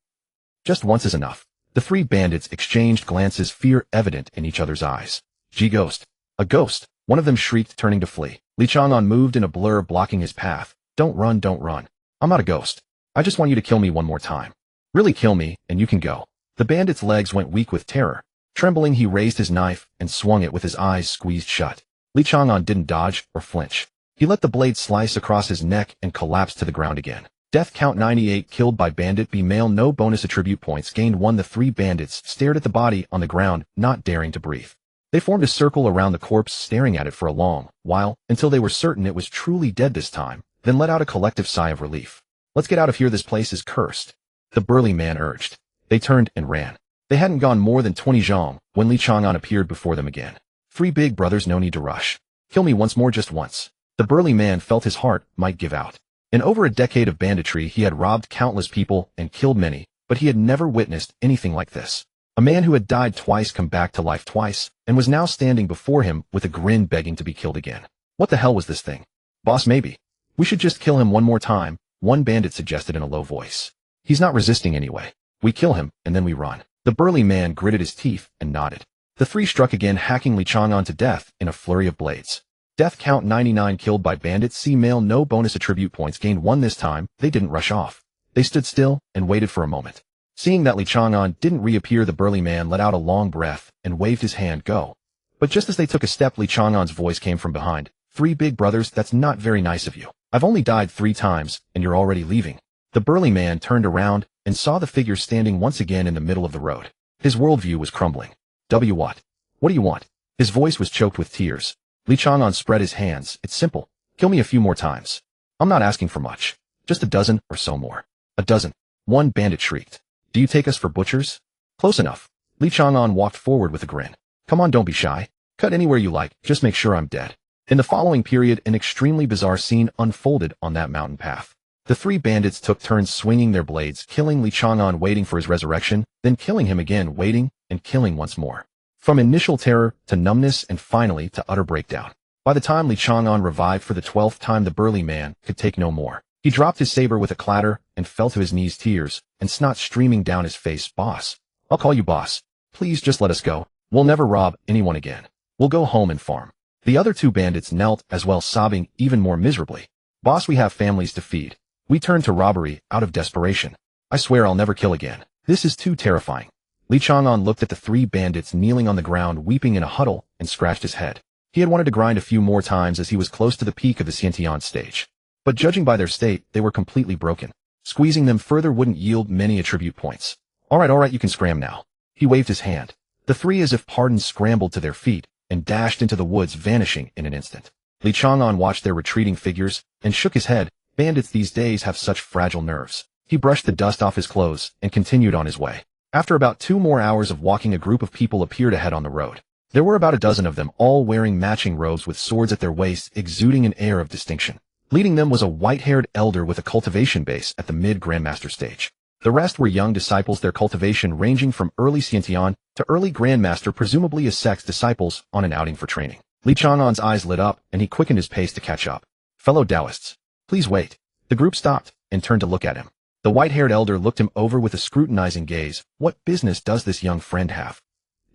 Just once is enough." The 3 bandits exchanged glances, fear evident in each other's eyes. "Ghost. A ghost!" One of them shrieked, turning to flee. Chang'an moved in a blur, blocking his path. "Don't run, don't run. I'm not a ghost. I just want you to kill me one more time. Really kill me, and you can go." The bandit's legs went weak with terror. Trembling, he raised his knife and swung it with his eyes squeezed shut. Chang'an didn't dodge or flinch. He let the blade slice across his neck and collapsed to the ground again. Death count 98, killed by bandit B, male, no bonus attribute points gained 1. The 3 bandits stared at the body on the ground, not daring to breathe. They formed a circle around the corpse, staring at it for a long while, until they were certain it was truly dead this time, then let out a collective sigh of relief. "Let's get out of here, this place is cursed," the burly man urged. They turned and ran. They hadn't gone more than 20 zhang when Chang'an appeared before them again. "3 big brothers, no need to rush. Kill me once more, just once." The burly man felt his heart might give out. In over a decade of banditry, he had robbed countless people and killed many, but he had never witnessed anything like this. A man who had died twice come back to life twice, and was now standing before him with a grin, begging to be killed again. What the hell was this thing? "Boss, maybe we should just kill him one more time," one bandit suggested in a low voice. "He's not resisting anyway. We kill him, and then we run." The burly man gritted his teeth and nodded. The 3 struck again, hacking Chang'an to death in a flurry of blades. Death count 99 killed by bandits. See male, no bonus attribute points gained 1 this time. They didn't rush off. They stood still and waited for a moment. Seeing that Li Chang'an didn't reappear, the burly man let out a long breath and waved his hand, go. But just as they took a step, Li Chang'an's voice came from behind. 3 big brothers, that's not very nice of you. I've only died 3 times, and you're already leaving. The burly man turned around and saw the figure standing once again in the middle of the road. His worldview was crumbling. What? What do you want? His voice was choked with tears. Li Chang'an spread his hands. It's simple. Kill me a few more times. I'm not asking for much. Just a dozen or so more. A dozen. One bandit shrieked. Do you take us for butchers? Close enough. Li Chang'an walked forward with a grin. Come on, don't be shy. Cut anywhere you like, just make sure I'm dead. In the following period, an extremely bizarre scene unfolded on that mountain path. The 3 bandits took turns swinging their blades, killing Li Chang'an, waiting for his resurrection, then killing him again, waiting, and killing once more. From initial terror to numbness and finally to utter breakdown. By the time Li Chang'an revived for the 12th time, the burly man could take no more. He dropped his saber with a clatter and fell to his knees, tears and snot streaming down his face. Boss. I'll call you boss. Please just let us go. We'll never rob anyone again. We'll go home and farm. The other 2 bandits knelt as well, sobbing even more miserably. Boss, we have families to feed. We turned to robbery out of desperation. I swear I'll never kill again. This is too terrifying. Li Chang'an looked at the 3 bandits kneeling on the ground, weeping in a huddle, and scratched his head. He had wanted to grind a few more times as he was close to the peak of the Chang'an stage. But judging by their state, they were completely broken. Squeezing them further wouldn't yield many attribute points. All right, you can scram now. He waved his hand. The 3, as if pardoned, scrambled to their feet and dashed into the woods, vanishing in an instant. Li Chang'an watched their retreating figures and shook his head. Bandits these days have such fragile nerves. He brushed the dust off his clothes and continued on his way. After about 2 more hours of walking, a group of people appeared ahead on the road. There were about a dozen of them, all wearing matching robes with swords at their waists, exuding an air of distinction. Leading them was a white-haired elder with a cultivation base at the mid-grandmaster stage. The rest were young disciples, their cultivation ranging from early Chang'an to early grandmaster, presumably as sex disciples on an outing for training. Li Chang'an's eyes lit up, and he quickened his pace to catch up. Fellow Taoists, please wait. The group stopped and turned to look at him. The white-haired elder looked him over with a scrutinizing gaze. What business does this young friend have?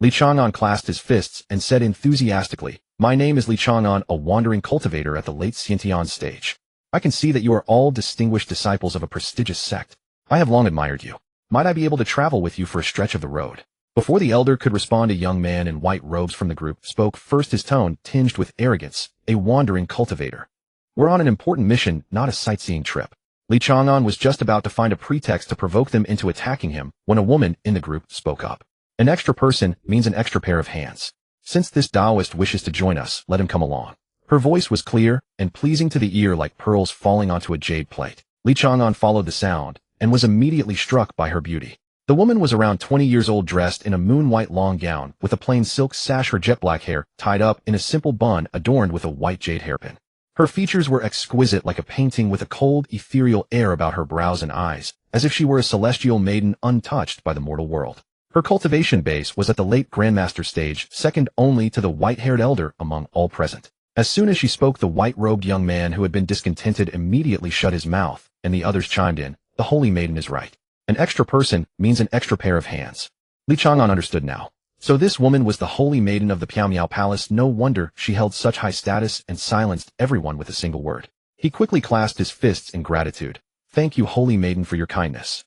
Li Chang'an clasped his fists and said enthusiastically, My name is Li Chang'an, a wandering cultivator at the late Chang'an stage. I can see that you are all distinguished disciples of a prestigious sect. I have long admired you. Might I be able to travel with you for a stretch of the road? Before the elder could respond, a young man in white robes from the group spoke first, his tone tinged with arrogance. A wandering cultivator. We're on an important mission, not a sightseeing trip. Li Chang'an was just about to find a pretext to provoke them into attacking him when a woman in the group spoke up. An extra person means an extra pair of hands. Since this Taoist wishes to join us, let him come along. Her voice was clear and pleasing to the ear, like pearls falling onto a jade plate. Li Chang'an followed the sound and was immediately struck by her beauty. The woman was around 20 years old, dressed in a moon-white long gown with a plain silk sash, her jet-black hair tied up in a simple bun adorned with a white jade hairpin. Her features were exquisite, like a painting, with a cold, ethereal air about her brows and eyes, as if she were a celestial maiden untouched by the mortal world. Her cultivation base was at the late grandmaster stage, second only to the white-haired elder among all present. As soon as she spoke, the white-robed young man who had been discontented immediately shut his mouth, and the others chimed in. The holy maiden is right. An extra person means an extra pair of hands. Li Chang'an understood now. So this woman was the holy maiden of the Piaomiao Palace. No wonder she held such high status and silenced everyone with a single word. He quickly clasped his fists in gratitude. Thank you, holy maiden, for your kindness.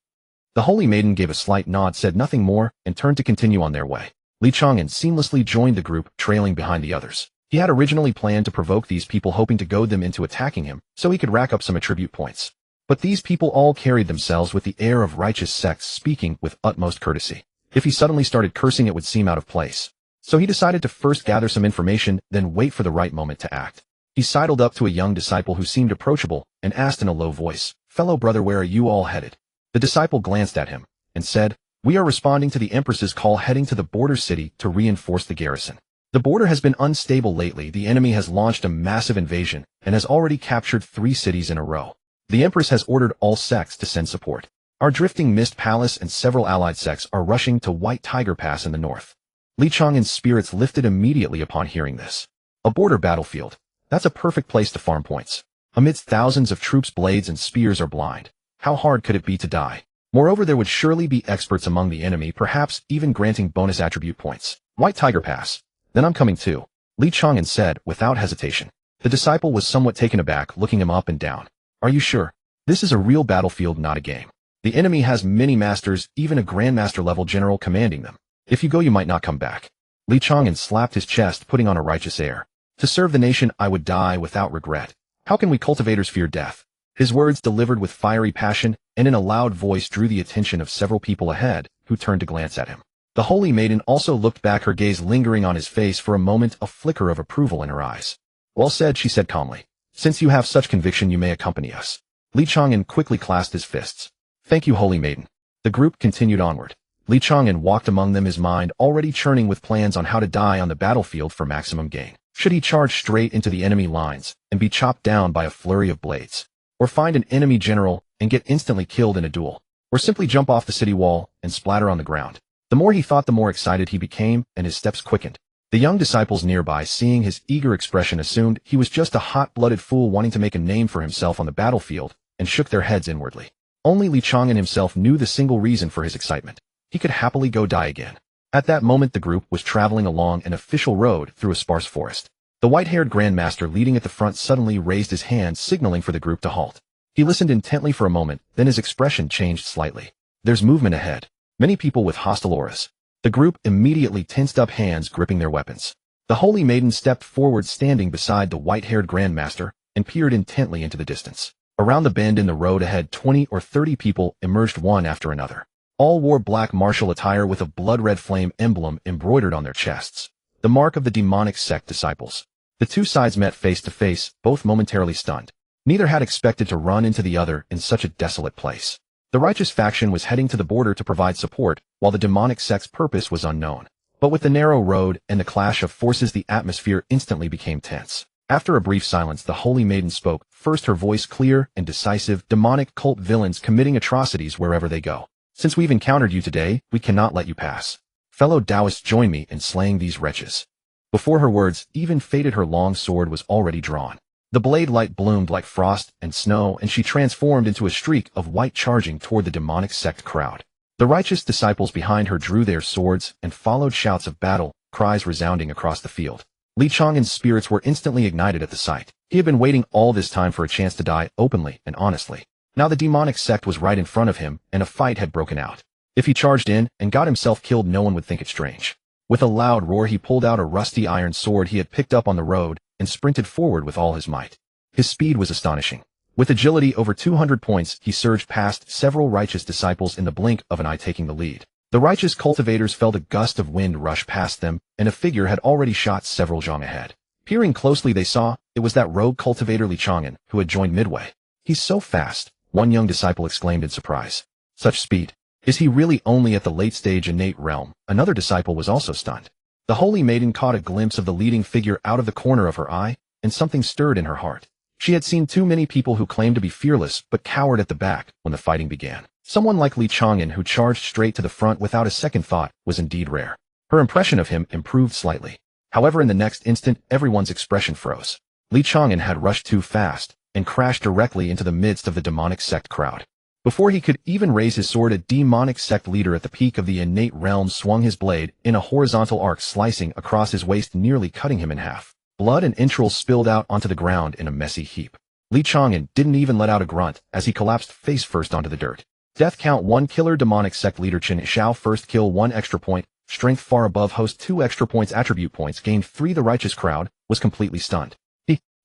The holy maiden gave a slight nod, said nothing more, and turned to continue on their way. Li Chang'an seamlessly joined the group, trailing behind the others. He had originally planned to provoke these people, hoping to goad them into attacking him, so he could rack up some attribute points. But these people all carried themselves with the air of righteous sects, speaking with utmost courtesy. If he suddenly started cursing, it would seem out of place. So he decided to first gather some information, then wait for the right moment to act. He sidled up to a young disciple who seemed approachable and asked in a low voice, Fellow brother, where are you all headed? The disciple glanced at him and said, We are responding to the Empress's call, heading to the border city to reinforce the garrison. The border has been unstable lately. The enemy has launched a massive invasion and has already captured 3 cities in a row. The Empress has ordered all sects to send support. Our Drifting Mist Palace and several allied sects are rushing to White Tiger Pass in the north. Li Chang'an's spirits lifted immediately upon hearing this. A border battlefield. That's a perfect place to farm points. Amidst thousands of troops, blades and spears are blind. How hard could it be to die? Moreover, there would surely be experts among the enemy, perhaps even granting bonus attribute points. White Tiger Pass. Then I'm coming too, Li Chang'an said without hesitation. The disciple was somewhat taken aback, looking him up and down. Are you sure? This is a real battlefield, not a game. The enemy has many masters, even a grandmaster level general commanding them. If you go, you might not come back. Li Chang'an slapped his chest, putting on a righteous air. To serve the nation, I would die without regret. How can we cultivators fear death? His words, delivered with fiery passion and in a loud voice, drew the attention of several people ahead, who turned to glance at him. The holy maiden also looked back, her gaze lingering on his face for a moment, a flicker of approval in her eyes. Well said, she said calmly. Since you have such conviction, you may accompany us. Li Chang'an quickly clasped his fists. Thank you, holy maiden. The group continued onward. Li Chang'an walked among them, his mind already churning with plans on how to die on the battlefield for maximum gain. Should he charge straight into the enemy lines and be chopped down by a flurry of blades? Or find an enemy general and get instantly killed in a duel? Or simply jump off the city wall and splatter on the ground? The more he thought, the more excited he became, and his steps quickened. The young disciples nearby, seeing his eager expression, assumed he was just a hot-blooded fool wanting to make a name for himself on the battlefield, and shook their heads inwardly. Only Li Chang'an himself knew the single reason for his excitement. He could happily go die again. At that moment, the group was traveling along an official road through a sparse forest. The white-haired grandmaster leading at the front suddenly raised his hand, signaling for the group to halt. He listened intently for a moment, then his expression changed slightly. There's movement ahead. Many people with hostile auras. The group immediately tensed up, hands gripping their weapons. The holy maiden stepped forward, standing beside the white-haired grandmaster, and peered intently into the distance. Around the bend in the road ahead, 20 or 30 people emerged, one after another. All wore black martial attire with a blood-red flame emblem embroidered on their chests, the mark of the demonic sect disciples. The two sides met face to face, both momentarily stunned. Neither had expected to run into the other in such a desolate place. The righteous faction was heading to the border to provide support, while the demonic sect's purpose was unknown. But with the narrow road and the clash of forces, the atmosphere instantly became tense. After a brief silence, the holy maiden spoke, first, her voice clear and decisive. Demonic cult villains committing atrocities wherever they go. Since we've encountered you today, we cannot let you pass. Fellow Taoists, join me in slaying these wretches. Before her words even faded, her long sword was already drawn. The blade light bloomed like frost and snow, and she transformed into a streak of white, charging toward the demonic sect crowd. The righteous disciples behind her drew their swords and followed, shouts of battle, cries resounding across the field. Li Chang'an's spirits were instantly ignited at the sight. He had been waiting all this time for a chance to die openly and honestly. Now the demonic sect was right in front of him, and a fight had broken out. If he charged in and got himself killed, no one would think it strange. With a loud roar, he pulled out a rusty iron sword he had picked up on the road and sprinted forward with all his might. His speed was astonishing. With agility over 200 points, he surged past several righteous disciples in the blink of an eye, taking the lead. The righteous cultivators felt a gust of wind rush past them, and a figure had already shot several zhang ahead. Peering closely, they saw it was that rogue cultivator Li Chang'an, who had joined midway. He's so fast, one young disciple exclaimed in surprise. Such speed. Is he really only at the late-stage innate realm? Another disciple was also stunned. The holy maiden caught a glimpse of the leading figure out of the corner of her eye, and something stirred in her heart. She had seen too many people who claimed to be fearless but cowered at the back when the fighting began. Someone like Li Chang'an, who charged straight to the front without a second thought, was indeed rare. Her impression of him improved slightly. However, in the next instant, everyone's expression froze. Li Chang'an had rushed too fast and crashed directly into the midst of the demonic sect crowd. Before he could even raise his sword, a demonic sect leader at the peak of the innate realm swung his blade in a horizontal arc, slicing across his waist, nearly cutting him in half. Blood and entrails spilled out onto the ground in a messy heap. Li Chang'an didn't even let out a grunt as he collapsed face first onto the dirt. Death count 1 killer. Demonic sect leader Chen Xiao first kill 1 extra point, strength far above host 2 extra points, attribute points gained 3. The righteous crowd was completely stunned.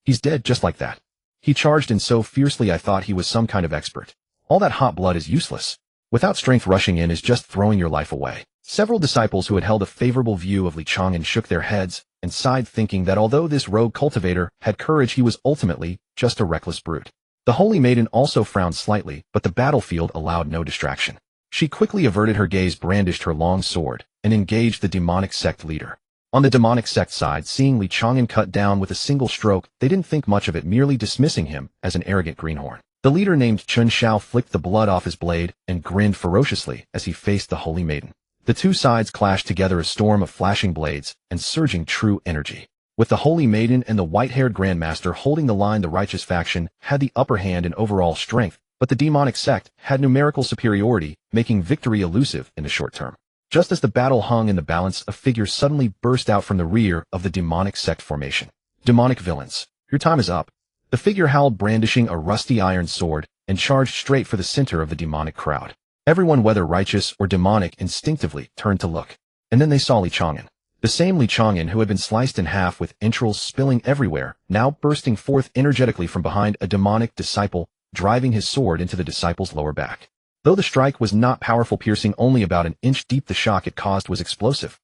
He's dead just like that. He charged in so fiercely I thought he was some kind of expert. All that hot blood is useless. Without strength, rushing in is just throwing your life away. Several disciples who had held a favorable view of Li Chang'an shook their heads and sighed, thinking that although this rogue cultivator had courage, he was ultimately just a reckless brute. The holy maiden also frowned slightly, but the battlefield allowed no distraction. She quickly averted her gaze, brandished her long sword, and engaged the demonic sect leader. On the demonic sect side, seeing Li Chang'an cut down with a single stroke, they didn't think much of it, merely dismissing him as an arrogant greenhorn. The leader named Chen Xiao flicked the blood off his blade and grinned ferociously as he faced the holy maiden. The two sides clashed together, a storm of flashing blades and surging true energy. With the holy maiden and the white-haired grandmaster holding the line, the righteous faction had the upper hand in overall strength, but the demonic sect had numerical superiority, making victory elusive in the short term. Just as the battle hung in the balance, a figure suddenly burst out from the rear of the demonic sect formation. Demonic villains. Your time is up. The figure howled, brandishing a rusty iron sword, and charged straight for the center of the demonic crowd. Everyone, whether righteous or demonic, instinctively turned to look. And then they saw Li Chang'an. The same Li Chang'an who had been sliced in half with entrails spilling everywhere, now bursting forth energetically from behind a demonic disciple, driving his sword into the disciple's lower back. Though the strike was not powerful, piercing only about an inch deep, the shock it caused was explosive.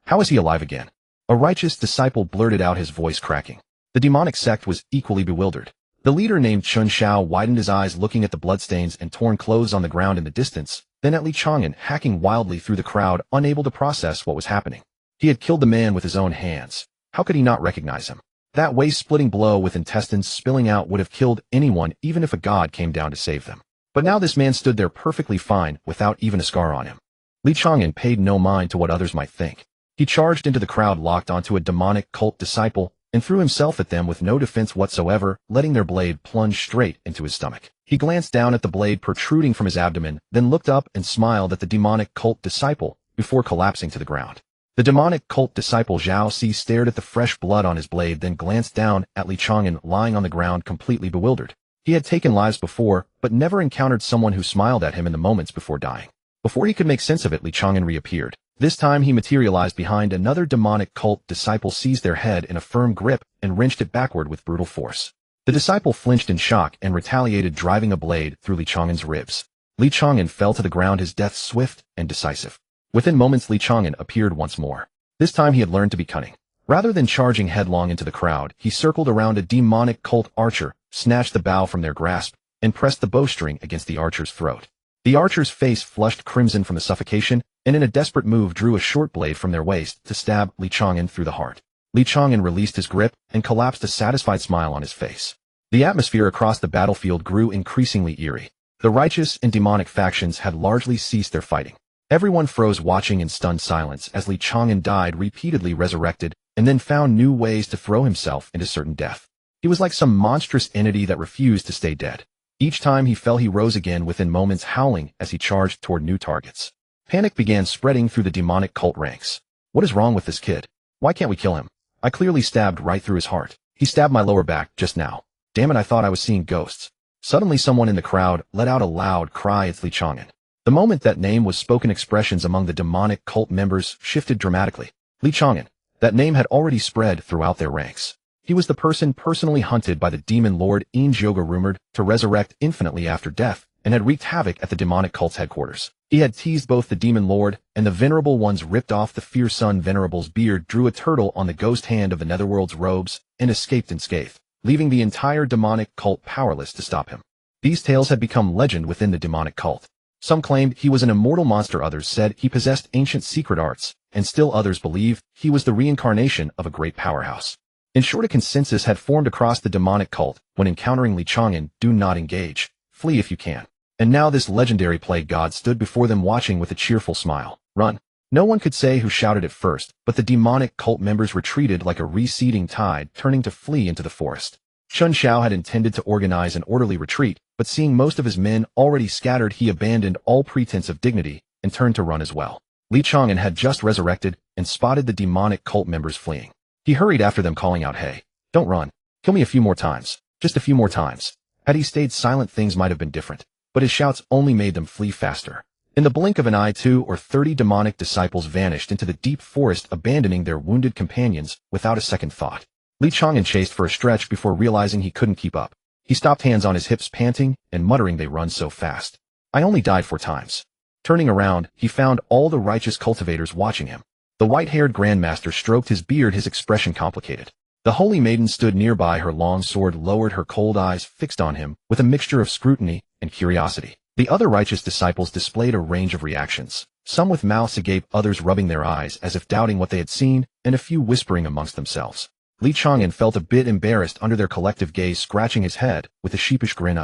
How is he alive again? A righteous disciple blurted out, his voice cracking. The demonic sect was equally bewildered. The leader, named Chun Xiao, widened his eyes, looking at the bloodstains and torn clothes on the ground in the distance, then at Li Chang'an, hacking wildly through the crowd, unable to process what was happening. He had killed the man with his own hands. How could he not recognize him? That waist-splitting blow with intestines spilling out would have killed anyone, even if a god came down to save them. But now this man stood there perfectly fine, without even a scar on him. Li Chang'an paid no mind to what others might think. He charged into the crowd, locked onto a demonic cult disciple, and threw himself at them with no defense whatsoever, letting their blade plunge straight into his stomach. He glanced down at the blade protruding from his abdomen, then looked up and smiled at the demonic cult disciple, before collapsing to the ground. The demonic cult disciple Zhao Si stared at the fresh blood on his blade, then glanced down at Li Chang'an lying on the ground, completely bewildered. He had taken lives before, but never encountered someone who smiled at him in the moments before dying. Before he could make sense of it, Li Chang'an reappeared. This time he materialized behind another demonic cult disciple, seized their head in a firm grip, and wrenched it backward with brutal force. The disciple flinched in shock and retaliated, driving a blade through Li Chang'an's ribs. Li Chang'an fell to the ground, his death swift and decisive. Within moments, Li Chang'an appeared once more. This time he had learned to be cunning. Rather than charging headlong into the crowd, he circled around a demonic cult archer, snatched the bow from their grasp, and pressed the bowstring against the archer's throat. The archer's face flushed crimson from the suffocation, and in a desperate move drew a short blade from their waist to stab Li Chang'an through the heart. Li Chang'an released his grip and collapsed, a satisfied smile on his face. The atmosphere across the battlefield grew increasingly eerie. The righteous and demonic factions had largely ceased their fighting. Everyone froze, watching in stunned silence as Li Chang'an died, repeatedly resurrected, and then found new ways to throw himself into certain death. He was like some monstrous entity that refused to stay dead. Each time he fell, he rose again within moments, howling as he charged toward new targets. Panic began spreading through the demonic cult ranks. What is wrong with this kid? Why can't we kill him? I clearly stabbed right through his heart. He stabbed my lower back just now. Damn it, I thought I was seeing ghosts. Suddenly someone in the crowd let out a loud cry. It's Li Chang'an. The moment that name was spoken, expressions among the demonic cult members shifted dramatically. Li Chang'an. That name had already spread throughout their ranks. He was the person personally hunted by the demon lord Yoga, rumored to resurrect infinitely after death, and had wreaked havoc at the demonic cult's headquarters. He had teased both the demon lord and the venerable ones, ripped off the fierce sun venerable's beard, drew a turtle on the ghost hand of the netherworld's robes, and escaped unscathed, leaving the entire demonic cult powerless to stop him. These tales had become legend within the demonic cult. Some claimed he was an immortal monster, others said he possessed ancient secret arts, and still others believed he was the reincarnation of a great powerhouse. In short, a consensus had formed across the demonic cult: when encountering Li Chang'an, do not engage, flee if you can. And now this legendary plague god stood before them, watching with a cheerful smile. Run. No one could say who shouted at first, but the demonic cult members retreated like a receding tide, turning to flee into the forest. Chun Xiao had intended to organize an orderly retreat, but seeing most of his men already scattered, he abandoned all pretense of dignity and turned to run as well. Li Chang'an had just resurrected and spotted the demonic cult members fleeing. He hurried after them, calling out, "Hey, don't run. Kill me a few more times. Just a few more times." Had he stayed silent, things might have been different, but his shouts only made them flee faster. In the blink of an eye, 20 or 30 demonic disciples vanished into the deep forest, abandoning their wounded companions without a second thought. Li Chang'an chased for a stretch before realizing he couldn't keep up. He stopped, hands on his hips, panting and muttering, "They run so fast. I only died 4 times." Turning around, he found all the righteous cultivators watching him. The white-haired grandmaster stroked his beard, his expression complicated. The holy maiden stood nearby, her long sword lowered, her cold eyes fixed on him with a mixture of scrutiny and curiosity. The other righteous disciples displayed a range of reactions, some with mouths agape, others rubbing their eyes as if doubting what they had seen, and a few whispering amongst themselves. Li Chang'an felt a bit embarrassed under their collective gaze, scratching his head with a sheepish grin.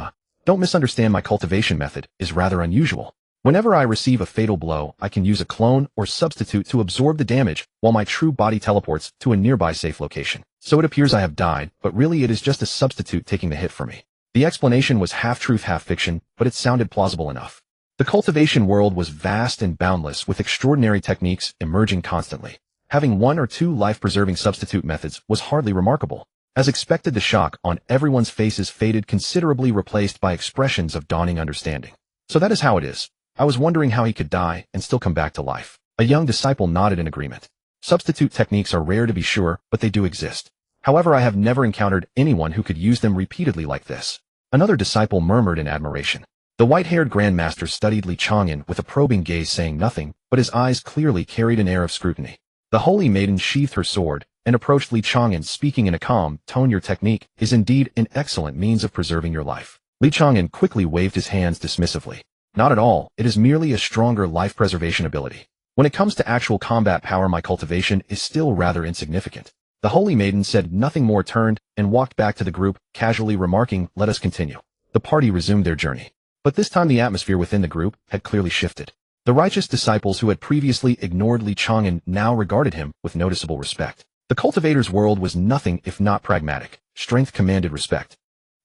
Don't misunderstand, my cultivation method is rather unusual. Whenever I receive a fatal blow, I can use a clone or substitute to absorb the damage, while my true body teleports to a nearby safe location. So it appears I have died, but really it is just a substitute taking the hit for me. The explanation was half truth, half fiction, but it sounded plausible enough. The cultivation world was vast and boundless, with extraordinary techniques emerging constantly. Having 1 or 2 life-preserving substitute methods was hardly remarkable. As expected, the shock on everyone's faces faded considerably, replaced by expressions of dawning understanding. So that is how it is. I was wondering how he could die and still come back to life. A young disciple nodded in agreement. Substitute techniques are rare to be sure, but they do exist. However, I have never encountered anyone who could use them repeatedly like this. Another disciple murmured in admiration. The white-haired grandmaster studied Li Chang'an with a probing gaze, saying nothing, but his eyes clearly carried an air of scrutiny. The holy maiden sheathed her sword and approached Li Chang'an, speaking in a calm tone. Your technique is indeed an excellent means of preserving your life. Li Chang'an quickly waved his hands dismissively. Not at all, it is merely a stronger life preservation ability. When it comes to actual combat power, my cultivation is still rather insignificant. The holy maiden said nothing more, turned and walked back to the group, casually remarking, let us continue. The party resumed their journey. But this time the atmosphere within the group had clearly shifted. The righteous disciples who had previously ignored Li Chang'an now regarded him with noticeable respect. The cultivator's world was nothing if not pragmatic. Strength commanded respect.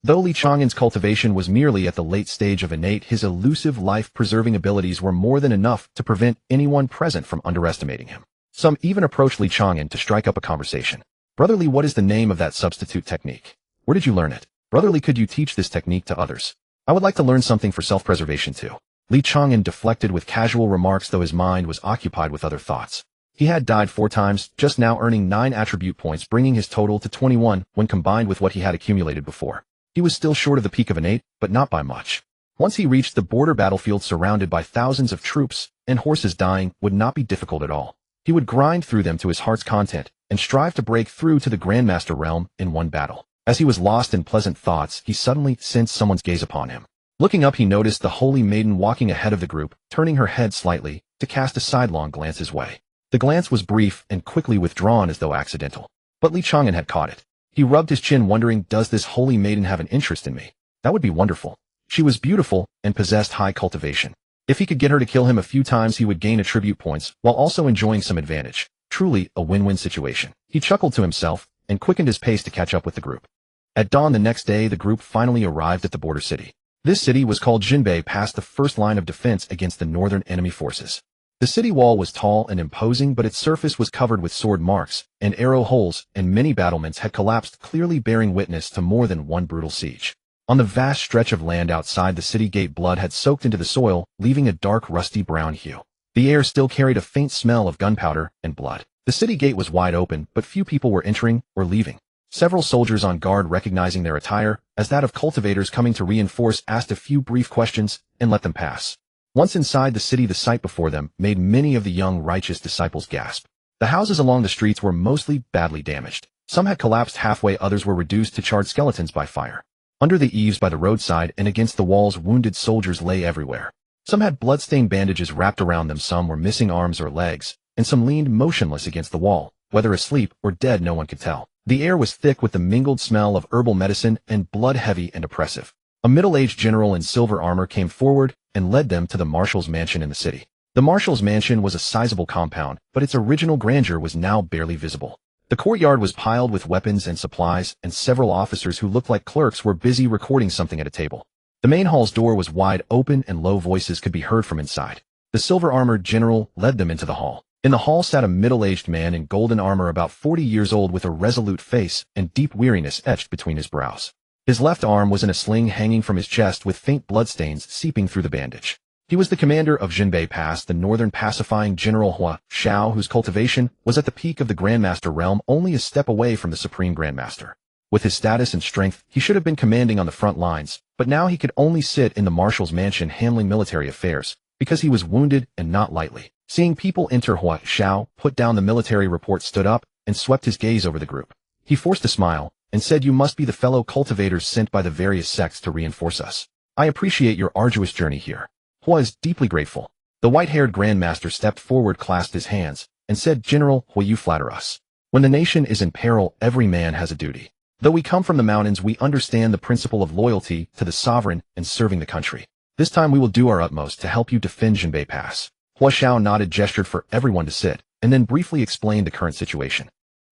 Though Li Chang'an's cultivation was merely at the late stage of innate, his elusive life-preserving abilities were more than enough to prevent anyone present from underestimating him. Some even approached Li Chang'an to strike up a conversation. Brother Li, what is the name of that substitute technique? Where did you learn it? Brother Li, could you teach this technique to others? I would like to learn something for self-preservation too. Li Chang'an deflected with casual remarks, though his mind was occupied with other thoughts. He had died 4 times, just now earning 9 attribute points, bringing his total to 21 when combined with what he had accumulated before. He was still short of the peak of innate, but not by much. Once he reached the border battlefield surrounded by thousands of troops and horses, dying would not be difficult at all. He would grind through them to his heart's content and strive to break through to the Grandmaster realm in one battle. As he was lost in pleasant thoughts, he suddenly sensed someone's gaze upon him. Looking up, he noticed the holy maiden walking ahead of the group, turning her head slightly to cast a sidelong glance his way. The glance was brief and quickly withdrawn as though accidental. But Li Chang'an had caught it. He rubbed his chin, wondering, does this holy maiden have an interest in me? That would be wonderful. She was beautiful and possessed high cultivation. If he could get her to kill him a few times, he would gain attribute points while also enjoying some advantage. Truly a win-win situation. He chuckled to himself and quickened his pace to catch up with the group. At dawn the next day, the group finally arrived at the border city. This city was called Jinbei, past the first line of defense against the northern enemy forces. The city wall was tall and imposing, but its surface was covered with sword marks and arrow holes, and many battlements had collapsed, clearly bearing witness to more than one brutal siege. On the vast stretch of land outside the city gate, blood had soaked into the soil, leaving a dark rusty brown hue. The air still carried a faint smell of gunpowder and blood. The city gate was wide open, but few people were entering or leaving. Several soldiers on guard, recognizing their attire as that of cultivators coming to reinforce, asked a few brief questions and let them pass. Once inside the city, the sight before them made many of the young righteous disciples gasp. The houses along the streets were mostly badly damaged. Some had collapsed halfway, others were reduced to charred skeletons by fire. Under the eaves by the roadside and against the walls, wounded soldiers lay everywhere. Some had blood-stained bandages wrapped around them, some were missing arms or legs, and some leaned motionless against the wall. Whether asleep or dead, no one could tell. The air was thick with the mingled smell of herbal medicine and blood, heavy and oppressive. A middle-aged general in silver armor came forward and led them to the marshal's mansion in the city. The marshal's mansion was a sizable compound, but its original grandeur was now barely visible. The courtyard was piled with weapons and supplies, and several officers who looked like clerks were busy recording something at a table. The main hall's door was wide open and low voices could be heard from inside. The silver-armored general led them into the hall. In the hall sat a middle-aged man in golden armor, about 40 years old, with a resolute face and deep weariness etched between his brows. His left arm was in a sling hanging from his chest, with faint bloodstains seeping through the bandage. He was the commander of Jinbei Pass, the northern pacifying General Hua Xiao, whose cultivation was at the peak of the Grandmaster realm, only a step away from the Supreme Grandmaster. With his status and strength, he should have been commanding on the front lines, but now he could only sit in the marshal's mansion handling military affairs, because he was wounded, and not lightly. Seeing people enter, Hua Xiao put down the military report, stood up, and swept his gaze over the group. He forced a smile and said, "You must be the fellow cultivators sent by the various sects to reinforce us. I appreciate your arduous journey here." Hua is deeply grateful. The white-haired Grandmaster stepped forward, clasped his hands, and said, "General Hua, you flatter us. When the nation is in peril, every man has a duty. Though we come from the mountains, we understand the principle of loyalty to the sovereign and serving the country. This time we will do our utmost to help you defend Jinbei Pass." Hua Xiao nodded, gestured for everyone to sit, and then briefly explained the current situation.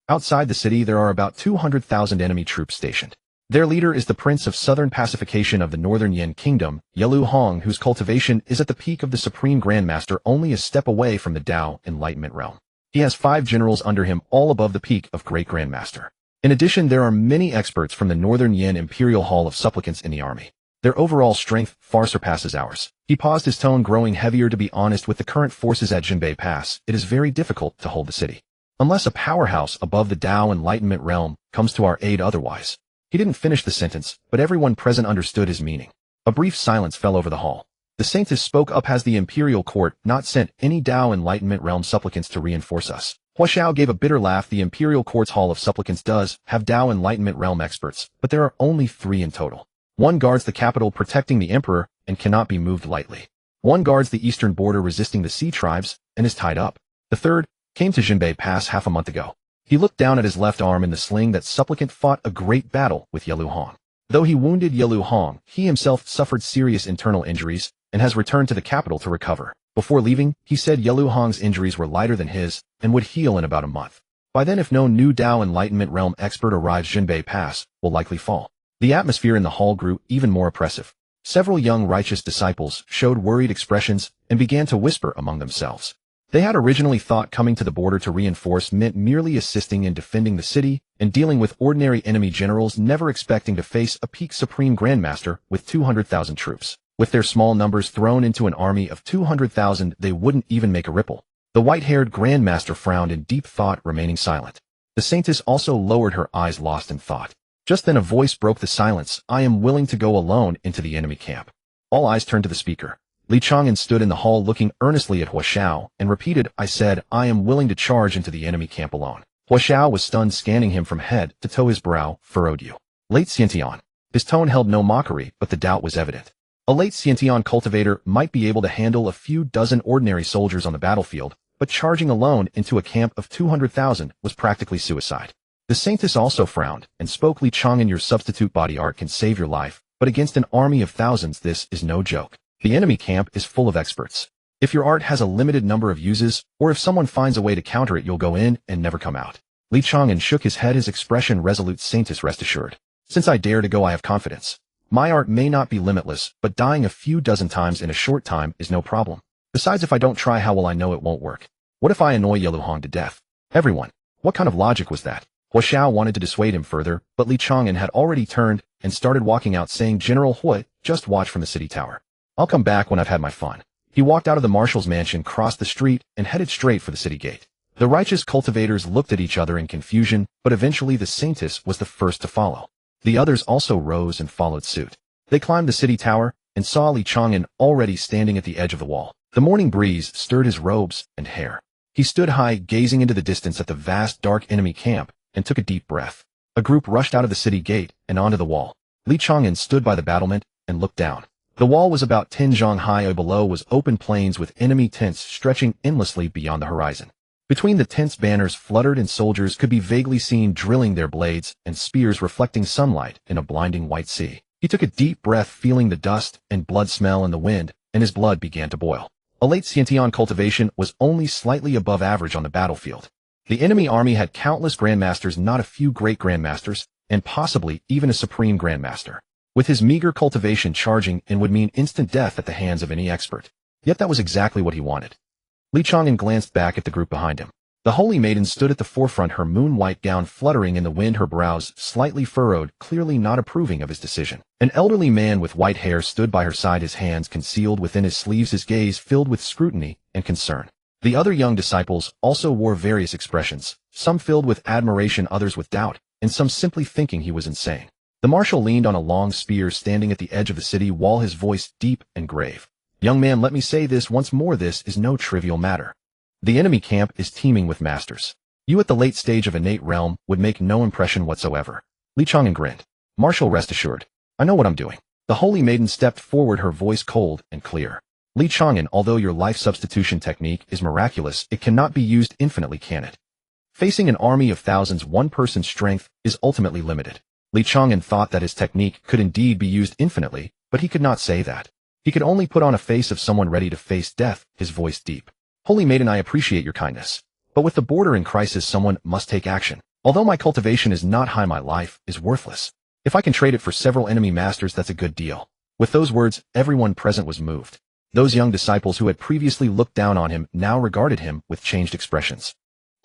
Outside the city, there are about 200,000 enemy troops stationed. Their leader is the Prince of Southern Pacification of the Northern Yan Kingdom, Yalu Hong, whose cultivation is at the peak of the Supreme Grandmaster, only a step away from the Tao Enlightenment realm. He has 5 generals under him, all above the peak of Great Grandmaster. In addition, there are many experts from the Northern Yin Imperial Hall of Supplicants in the army. Their overall strength far surpasses ours. He paused, his tone growing heavier. To be honest, with the current forces at Jinbei Pass, it is very difficult to hold the city. Unless a powerhouse above the Tao Enlightenment realm comes to our aid otherwise. He didn't finish the sentence, but everyone present understood his meaning. A brief silence fell over the hall. The Saintess spoke up. Has the Imperial Court not sent any Tao Enlightenment realm supplicants to reinforce us? Hua Xiao gave a bitter laugh. The Imperial Court's Hall of Supplicants does have Tao Enlightenment realm experts, but there are only 3 in total. One guards the capital protecting the emperor and cannot be moved lightly. One guards the eastern border resisting the sea tribes and is tied up. The third came to Jinbei Pass half a month ago. He looked down at his left arm in the sling. That supplicant fought a great battle with Yelu Hong. Though he wounded Yelu Hong, he himself suffered serious internal injuries and has returned to the capital to recover. Before leaving, he said Yelu Hong's injuries were lighter than his and would heal in about a month. By then, if no new Tao Enlightenment realm expert arrives, Jinbei Pass will likely fall. The atmosphere in the hall grew even more oppressive. Several young righteous disciples showed worried expressions and began to whisper among themselves. They had originally thought coming to the border to reinforce meant merely assisting in defending the city and dealing with ordinary enemy generals, never expecting to face a peak supreme grandmaster with 200,000 troops. With their small numbers thrown into an army of 200,000, they wouldn't even make a ripple. The white-haired grandmaster frowned in deep thought, remaining silent. The Saintess also lowered her eyes, lost in thought. Just then a voice broke the silence. I am willing to go alone into the enemy camp. All eyes turned to the speaker. Li Chang'an stood in the hall looking earnestly at Hua Xiao and repeated, I said, I am willing to charge into the enemy camp alone. Hua Xiao was stunned, scanning him from head to toe. His brow furrowed. You late Xiantian. His tone held no mockery, but the doubt was evident. A late Xiantian cultivator might be able to handle a few dozen ordinary soldiers on the battlefield, but charging alone into a camp of 200,000 was practically suicide. The Saintess also frowned and spoke. Li Chang'an, your substitute body art can save your life, but against an army of thousands this is no joke. The enemy camp is full of experts. If your art has a limited number of uses, or if someone finds a way to counter it, you'll go in and never come out. Li Chang'an shook his head, his expression resolute. Saintess, rest assured. Since I dare to go, I have confidence. My art may not be limitless, but dying a few dozen times in a short time is no problem. Besides, if I don't try, how will I know it won't work? What if I annoy Yelu Hong to death? Everyone. What kind of logic was that? Hua Xiao wanted to dissuade him further, but Li Chang'an had already turned and started walking out, saying, General Hui, just watch from the city tower. I'll come back when I've had my fun. He walked out of the marshal's mansion, crossed the street, and headed straight for the city gate. The righteous cultivators looked at each other in confusion, but eventually the Saintess was the first to follow. The others also rose and followed suit. They climbed the city tower and saw Li Chang'an already standing at the edge of the wall. The morning breeze stirred his robes and hair. He stood high, gazing into the distance at the vast dark enemy camp, and took a deep breath. A group rushed out of the city gate and onto the wall. Li Chang'an stood by the battlement and looked down. The wall was about 10 zhang high. Below was open plains with enemy tents stretching endlessly beyond the horizon. Between the tents, banners fluttered and soldiers could be vaguely seen drilling their blades and spears, reflecting sunlight in a blinding white sea. He took a deep breath, feeling the dust and blood smell in the wind, and his blood began to boil. A late Xiantian cultivation was only slightly above average on the battlefield. The enemy army had countless grandmasters, not a few great grandmasters, and possibly even a supreme grandmaster. With his meager cultivation, charging in would mean instant death at the hands of any expert. Yet that was exactly what he wanted. Li Chang'an glanced back at the group behind him. The holy maiden stood at the forefront, her moon-white gown fluttering in the wind, her brows slightly furrowed, clearly not approving of his decision. An elderly man with white hair stood by her side, his hands concealed within his sleeves, his gaze filled with scrutiny and concern. The other young disciples also wore various expressions, some filled with admiration, others with doubt, and some simply thinking he was insane. The marshal leaned on a long spear, standing at the edge of the city wall, his voice deep and grave. Young man, let me say this once more, this is no trivial matter. The enemy camp is teeming with masters. You at the late stage of innate realm would make no impression whatsoever. Li Chang'an grinned. Marshal, rest assured. I know what I'm doing. The holy maiden stepped forward, her voice cold and clear. Li Chang'an, although your life substitution technique is miraculous, it cannot be used infinitely, can it? Facing an army of thousands, one person's strength is ultimately limited. Li Chang'an thought that his technique could indeed be used infinitely, but he could not say that. He could only put on a face of someone ready to face death, his voice deep. Holy maiden, I appreciate your kindness. But with the border in crisis, someone must take action. Although my cultivation is not high, my life is worthless. If I can trade it for several enemy masters, that's a good deal. With those words, everyone present was moved. Those young disciples who had previously looked down on him now regarded him with changed expressions.